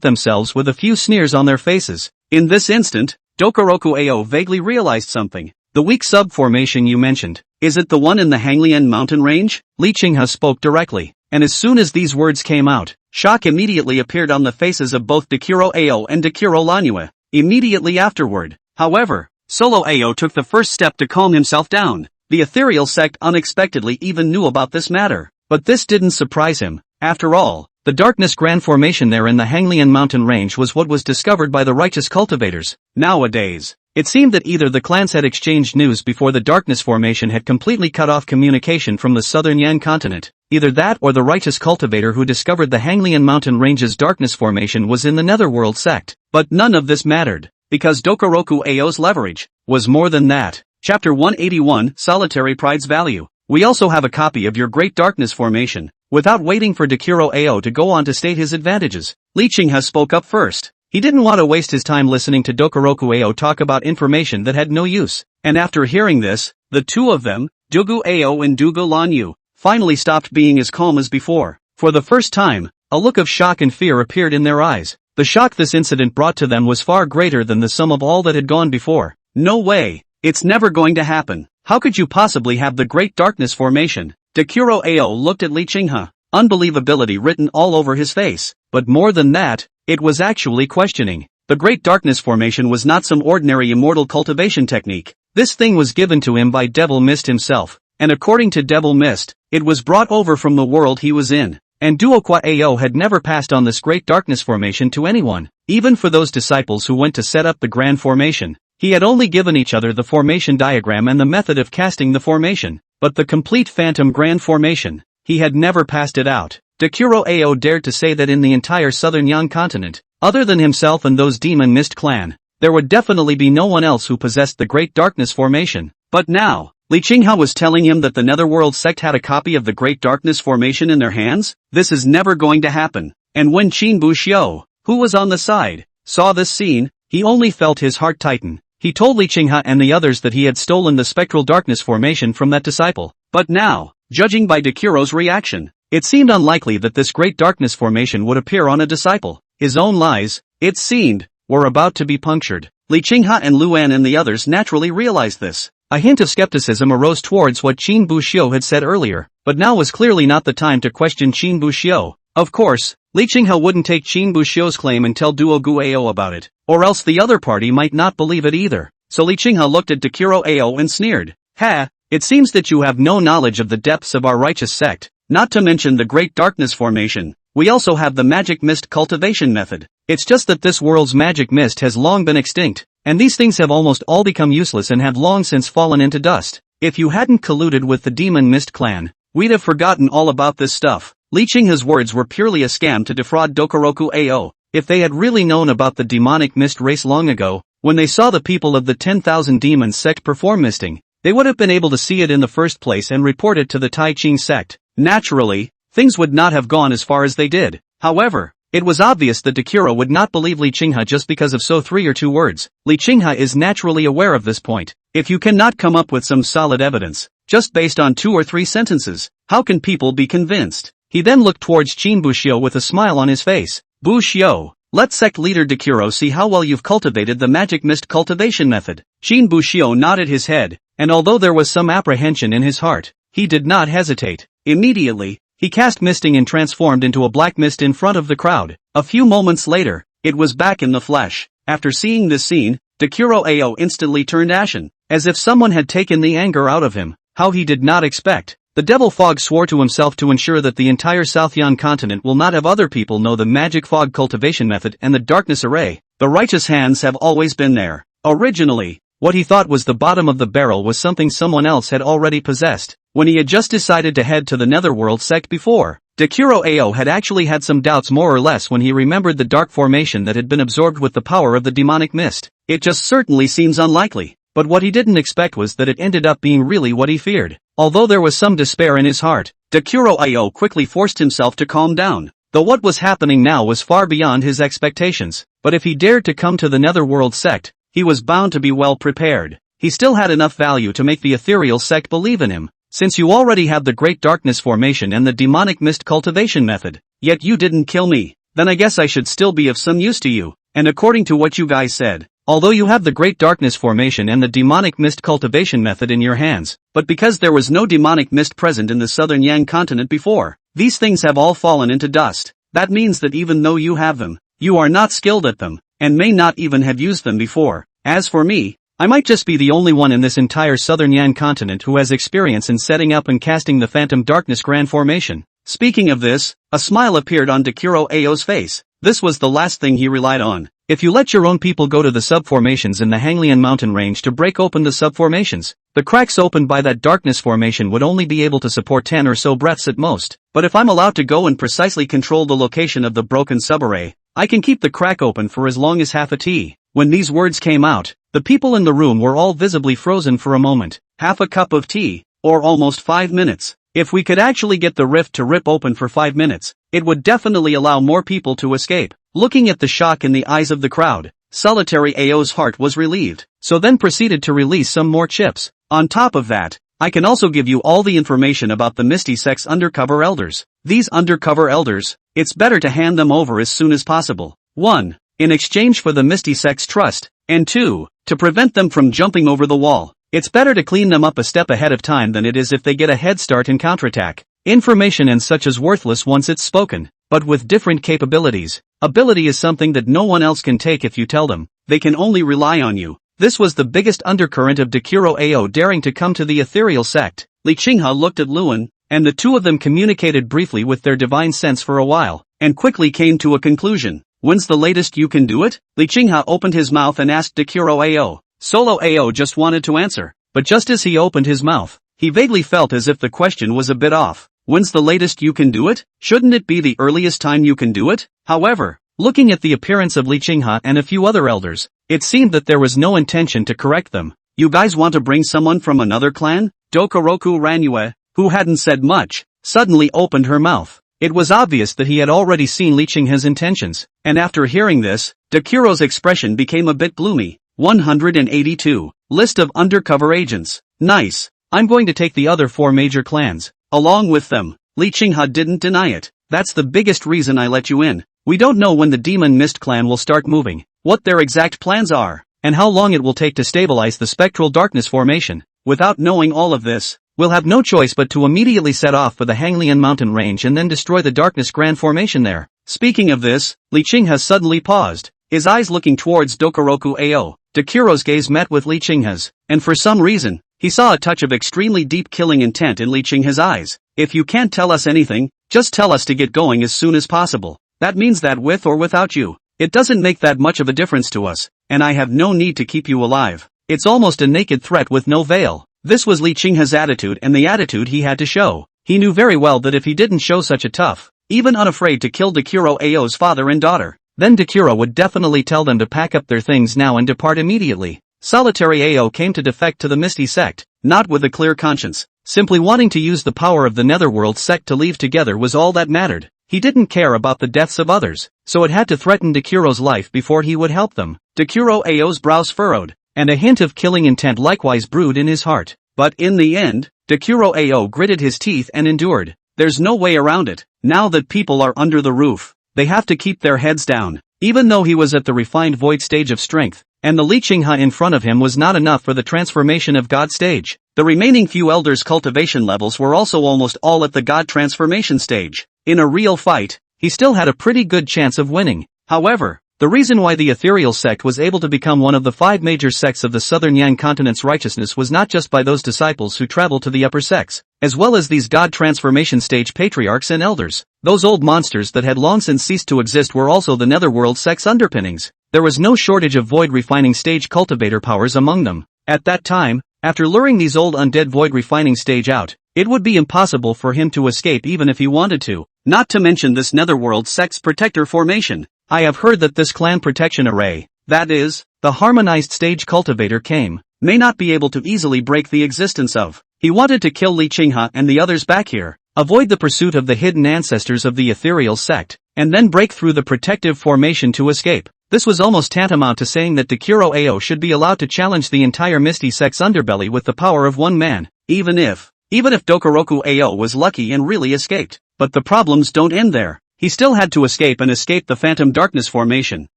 themselves with a few sneers on their faces. In this instant, Dokoroku Ao vaguely realized something. The weak sub-formation you mentioned, is it the one in the Hanglian mountain range? Li Qinghe spoke directly, and as soon as these words came out, shock immediately appeared on the faces of both Dekuro Ao and Dekuro Lanyue. Immediately afterward, however, Solo Ao took the first step to calm himself down. The ethereal sect unexpectedly even knew about this matter, but this didn't surprise him. After all, the darkness grand formation there in the Hanglian mountain range was what was discovered by the righteous cultivators. Nowadays, it seemed that either the clans had exchanged news before the darkness formation had completely cut off communication from the southern Yan continent. Either that or the righteous cultivator who discovered the Hanglian mountain range's darkness formation was in the netherworld sect. But none of this mattered, because Dokoroku Ao's leverage was more than that. Chapter 181, Solitary Pride's Value. We also have a copy of your Great Darkness Formation. Without waiting for Dekuro Ao to go on to state his advantages, Li Qinghe spoke up first. He didn't want to waste his time listening to Dokoroku Ao talk about information that had no use. And after hearing this, the two of them, Dugu Ao and Dugu Lanyu, finally stopped being as calm as before. For the first time, a look of shock and fear appeared in their eyes. The shock this incident brought to them was far greater than the sum of all that had gone before. No way! It's never going to happen. How could you possibly have the Great Darkness Formation? Dekuro Ao looked at Li Qinghe, unbelievability written all over his face. But more than that, it was actually questioning. The Great Darkness Formation was not some ordinary immortal cultivation technique. This thing was given to him by Devil Mist himself, and according to Devil Mist, it was brought over from the world he was in. And Duokwa Ao had never passed on this Great Darkness Formation to anyone, even for those disciples who went to set up the Grand Formation. He had only given each other the formation diagram and the method of casting the formation, but the complete Phantom Grand Formation, he had never passed it out. Dekuro Ao dared to say that in the entire southern Yan continent, other than himself and those Demon Mist clan, there would definitely be no one else who possessed the Great Darkness Formation. But now, Li Qinghe was telling him that the Netherworld sect had a copy of the Great Darkness Formation in their hands? This is never going to happen. And when Qin Buxiu, who was on the side, saw this scene, he only felt his heart tighten. He told Li Qinghe and the others that he had stolen the Spectral Darkness Formation from that disciple. But now, judging by Dekuro's reaction, it seemed unlikely that this Great Darkness Formation would appear on a disciple. His own lies, it seemed, were about to be punctured. Li Qinghe and Luan and the others naturally realized this. A hint of skepticism arose towards what Qin Buxiu had said earlier, but now was clearly not the time to question Qin Buxiu. Of course, Li Qinghe wouldn't take Qin Buxiu's claim and tell Duo Guao about it, or else the other party might not believe it either. So Li Qinghe looked at Dekuro Ao and sneered. Ha, it seems that you have no knowledge of the depths of our righteous sect, not to mention the Great Darkness Formation. We also have the Magic Mist cultivation method. It's just that this world's magic mist has long been extinct, and these things have almost all become useless and have long since fallen into dust. If you hadn't colluded with the Demon Mist clan, we'd have forgotten all about this stuff. Li Qinghe's words were purely a scam to defraud Dokoroku Ao. If they had really known about the demonic mist race long ago, when they saw the people of the 10,000 Demons sect perform misting, they would have been able to see it in the first place and report it to the Tai Ching sect. Naturally, things would not have gone as far as they did. However, it was obvious that Dekuro would not believe Li Qinghe just because of so 3 or 2 words. Li Qinghe is naturally aware of this point. If you cannot come up with some solid evidence, just based on 2 or 3 sentences, how can people be convinced? He then looked towards Qin Buxiu with a smile on his face. Buxiu, let sect leader Dekuro see how well you've cultivated the magic mist cultivation method. Qin Buxiu nodded his head, and although there was some apprehension in his heart, he did not hesitate. Immediately, he cast misting and transformed into a black mist in front of the crowd. A few moments later, it was back in the flesh. After seeing this scene, Dekuro Ao instantly turned ashen, as if someone had taken the anger out of him. How he did not expect. The Devil Fog swore to himself to ensure that the entire South Yan continent will not have other people know the magic fog cultivation method and the darkness array. The righteous hands have always been there. Originally, what he thought was the bottom of the barrel was something someone else had already possessed. When he had just decided to head to the Netherworld sect before, Dekuro Ao had actually had some doubts more or less when he remembered the dark formation that had been absorbed with the power of the demonic mist. It just certainly seems unlikely. But what he didn't expect was that it ended up being really what he feared. Although there was some despair in his heart, Dakuro quickly forced himself to calm down. Though what was happening now was far beyond his expectations, but if he dared to come to the Netherworld sect, he was bound to be well prepared. He still had enough value to make the ethereal sect believe in him. Since you already have the Great Darkness Formation and the Demonic Mist Cultivation method, yet you didn't kill me, then I guess I should still be of some use to you. And according to what you guys said, although you have the Great Darkness Formation and the Demonic Mist Cultivation method in your hands, but because there was no demonic mist present in the southern Yang continent before, these things have all fallen into dust. That means that even though you have them, you are not skilled at them, and may not even have used them before. As for me, I might just be the only one in this entire southern Yang continent who has experience in setting up and casting the Phantom Darkness Grand Formation. Speaking of this, a smile appeared on Dakuro's face. This was the last thing he relied on. If you let your own people go to the subformations in the Hanglian mountain range to break open the subformations, the cracks opened by that darkness formation would only be able to support 10 or so breaths at most. But if I'm allowed to go and precisely control the location of the broken subarray, I can keep the crack open for as long as half a tea. When these words came out, the people in the room were all visibly frozen for a moment. Half a cup of tea, or almost 5 minutes. If we could actually get the rift to rip open for 5 minutes, it would definitely allow more people to escape. Looking at the shock in the eyes of the crowd, Solitary Ao's heart was relieved, so then proceeded to release some more chips. On top of that, I can also give you all the information about the Misty Sect's undercover elders. These undercover elders, it's better to hand them over as soon as possible. 1. In exchange for the Misty Sect's trust, and 2. To prevent them from jumping over the wall. It's better to clean them up a step ahead of time than it is if they get a head start in counterattack. Information and such is worthless once it's spoken, but with different capabilities. Ability is something that no one else can take if you tell them. They can only rely on you. This was the biggest undercurrent of Dakuro daring to come to the ethereal sect. Li Qinghe looked at Luan, and the two of them communicated briefly with their divine sense for a while, and quickly came to a conclusion. When's the latest you can do it? Li Qinghe opened his mouth and asked Dakuro. Solo Ao just wanted to answer, but just as he opened his mouth, he vaguely felt as if the question was a bit off. When's the latest you can do it? Shouldn't it be the earliest time you can do it? However, looking at the appearance of Li Qinghe and a few other elders, it seemed that there was no intention to correct them. You guys want to bring someone from another clan? Dokoroku Ranyue, who hadn't said much, suddenly opened her mouth. It was obvious that he had already seen Li Qinghe's intentions, and after hearing this, Dakuro's expression became a bit gloomy. 182. List of undercover agents. Nice. I'm going to take the other 4 major clans, along with them. Li Qinghe didn't deny it. That's the biggest reason I let you in. We don't know when the Demon Mist clan will start moving, what their exact plans are, and how long it will take to stabilize the Spectral Darkness Formation. Without knowing all of this, we'll have no choice but to immediately set off for the Hanglian mountain range and then destroy the Darkness Grand Formation there. Speaking of this, Li Qinghe suddenly paused, his eyes looking towards Dokoroku Ao. Dakuro's gaze met with Li Qinghe's, and for some reason, he saw a touch of extremely deep killing intent in Li Qinghe's eyes. If you can't tell us anything, just tell us to get going as soon as possible. That means that with or without you, it doesn't make that much of a difference to us, and I have no need to keep you alive. It's almost a naked threat with no veil. This was Li Qinghe's attitude and the attitude he had to show. He knew very well that if he didn't show such a tough, even unafraid to kill Dakuro's father and daughter, then Dakuro would definitely tell them to pack up their things now and depart immediately. Solitary Ao came to defect to the Misty Sect, not with a clear conscience. Simply wanting to use the power of the Netherworld sect to leave together was all that mattered. He didn't care about the deaths of others, so it had to threaten Dakuro's life before he would help them. Dakuro's brows furrowed, and a hint of killing intent likewise brewed in his heart. But in the end, Dakuro gritted his teeth and endured. There's no way around it. Now that people are under the roof, they have to keep their heads down. Even though he was at the refined void stage of strength, and the Li Qinghe in front of him was not enough for the transformation of God stage, the remaining few elders' cultivation levels were also almost all at the God transformation stage. In a real fight, he still had a pretty good chance of winning. However, the reason why the ethereal sect was able to become one of the 5 major sects of the southern Yang continent's righteousness was not just by those disciples who traveled to the upper sects, as well as these God transformation stage patriarchs and elders. Those old monsters that had long since ceased to exist were also the Netherworld sect's underpinnings. There was no shortage of void refining stage cultivator powers among them. At that time, after luring these old undead void refining stage out, it would be impossible for him to escape even if he wanted to. Not to mention this Netherworld sect's protector formation. I have heard that this clan protection array, that is, the harmonized stage cultivator came, may not be able to easily break the existence of. He wanted to kill Li Qinghe and the others back here, avoid the pursuit of the hidden ancestors of the ethereal sect, and then break through the protective formation to escape. This was almost tantamount to saying that Dekuro Ao should be allowed to challenge the entire Misty Sect's underbelly with the power of one man, even if Dokoroku Ao was lucky and really escaped. But the problems don't end there. He still had to escape the Phantom Darkness formation,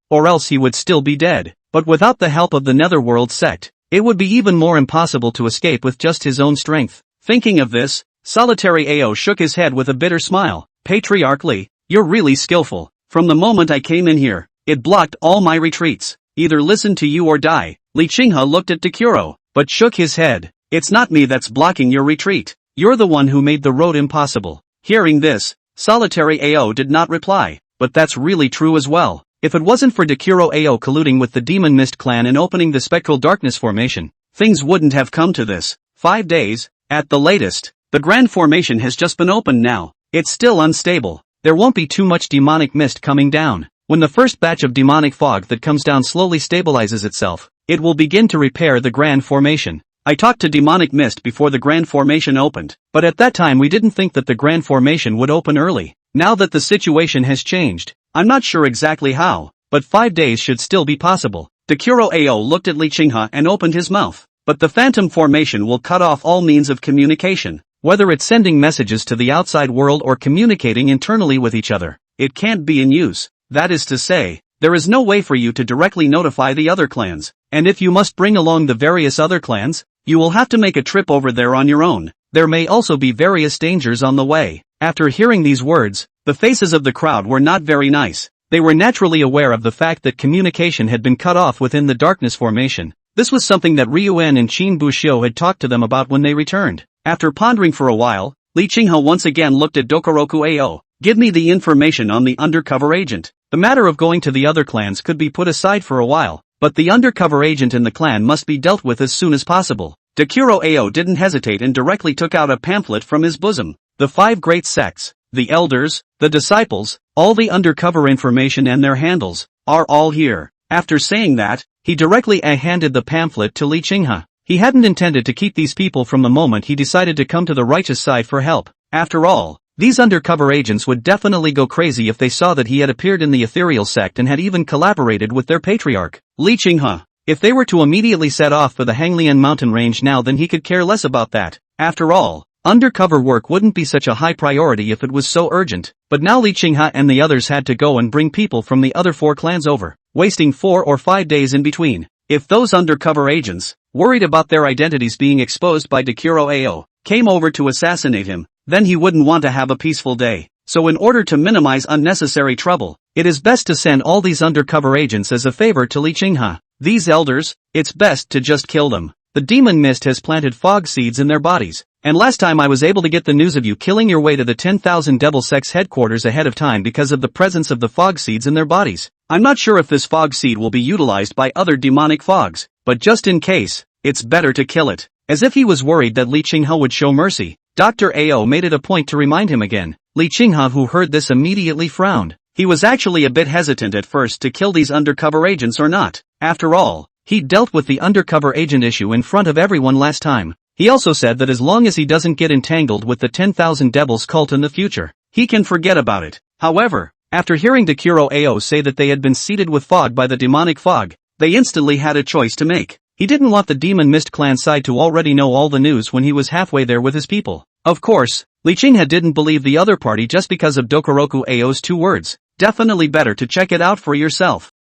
or else he would still be dead. But without the help of the Netherworld sect, it would be even more impossible to escape with just his own strength. Thinking of this, Solitary Ao shook his head with a bitter smile. Patriarch Li, you're really skillful. From the moment I came in here, it blocked all my retreats. Either listen to you or die. Li Qinghe looked at Dekuro, but shook his head. It's not me that's blocking your retreat. You're the one who made the road impossible. Hearing this, Solitary Ao did not reply, but that's really true as well. If it wasn't for Dekuro Ao colluding with the Demon Mist clan and opening the Spectral Darkness formation, things wouldn't have come to this. 5 days, at the latest. The Grand Formation has just been opened now. It's still unstable. There won't be too much demonic mist coming down. When the first batch of demonic fog that comes down slowly stabilizes itself, it will begin to repair the Grand Formation. I talked to demonic mist before the Grand Formation opened, but at that time we didn't think that the Grand Formation would open early. Now that the situation has changed, I'm not sure exactly how, but 5 days should still be possible. Dekuro Ao looked at Li Qinghe and opened his mouth. But the Phantom Formation will cut off all means of communication. Whether it's sending messages to the outside world or communicating internally with each other, it can't be in use. That is to say, there is no way for you to directly notify the other clans, and if you must bring along the various other clans, you will have to make a trip over there on your own. There may also be various dangers on the way. After hearing these words, the faces of the crowd were not very nice. They were naturally aware of the fact that communication had been cut off within the Darkness Formation. This was something that Ryuan and Qin Bushio had talked to them about when they returned. After pondering for a while, Li Qinghe once again looked at Dokoroku Ao. Give me the information on the undercover agent. The matter of going to the other clans could be put aside for a while, but the undercover agent in the clan must be dealt with as soon as possible. Dekuro Ao didn't hesitate and directly took out a pamphlet from his bosom. The 5 great sects, the elders, the disciples, all the undercover information and their handles, are all here. After saying that, he directly handed the pamphlet to Li Qinghe. He hadn't intended to keep these people from the moment he decided to come to the righteous side for help. After all, these undercover agents would definitely go crazy if they saw that he had appeared in the ethereal sect and had even collaborated with their patriarch, Li Qinghe. If they were to immediately set off for the Hanglian mountain range now, then he could care less about that. After all, undercover work wouldn't be such a high priority if it was so urgent. But now Li Qinghe and the others had to go and bring people from the other 4 clans over, wasting 4 or 5 days in between. If those undercover agents, worried about their identities being exposed by Dekuro Ao, came over to assassinate him, then he wouldn't want to have a peaceful day. So in order to minimize unnecessary trouble, it is best to send all these undercover agents as a favor to Li Qinghe. These elders, it's best to just kill them. The demon mist has planted fog seeds in their bodies, and last time I was able to get the news of you killing your way to the 10,000 Devil Sects headquarters ahead of time because of the presence of the fog seeds in their bodies. I'm not sure if this fog seed will be utilized by other demonic fogs, but just in case, it's better to kill it. As if he was worried that Li Qinghe would show mercy, Dr. Ao made it a point to remind him again. Li Qinghe, who heard this, immediately frowned. He was actually a bit hesitant at first to kill these undercover agents or not. After all, he dealt with the undercover agent issue in front of everyone last time. He also said that as long as he doesn't get entangled with the 10,000 Devils cult in the future, he can forget about it. However, after hearing Dekuro Ao say that they had been seeded with fog by the demonic fog, they instantly had a choice to make. He didn't want the Demon Mist clan side to already know all the news when he was halfway there with his people. Of course, Li Qinghe didn't believe the other party just because of Dokoroku Ao's 2 words. Definitely better to check it out for yourself.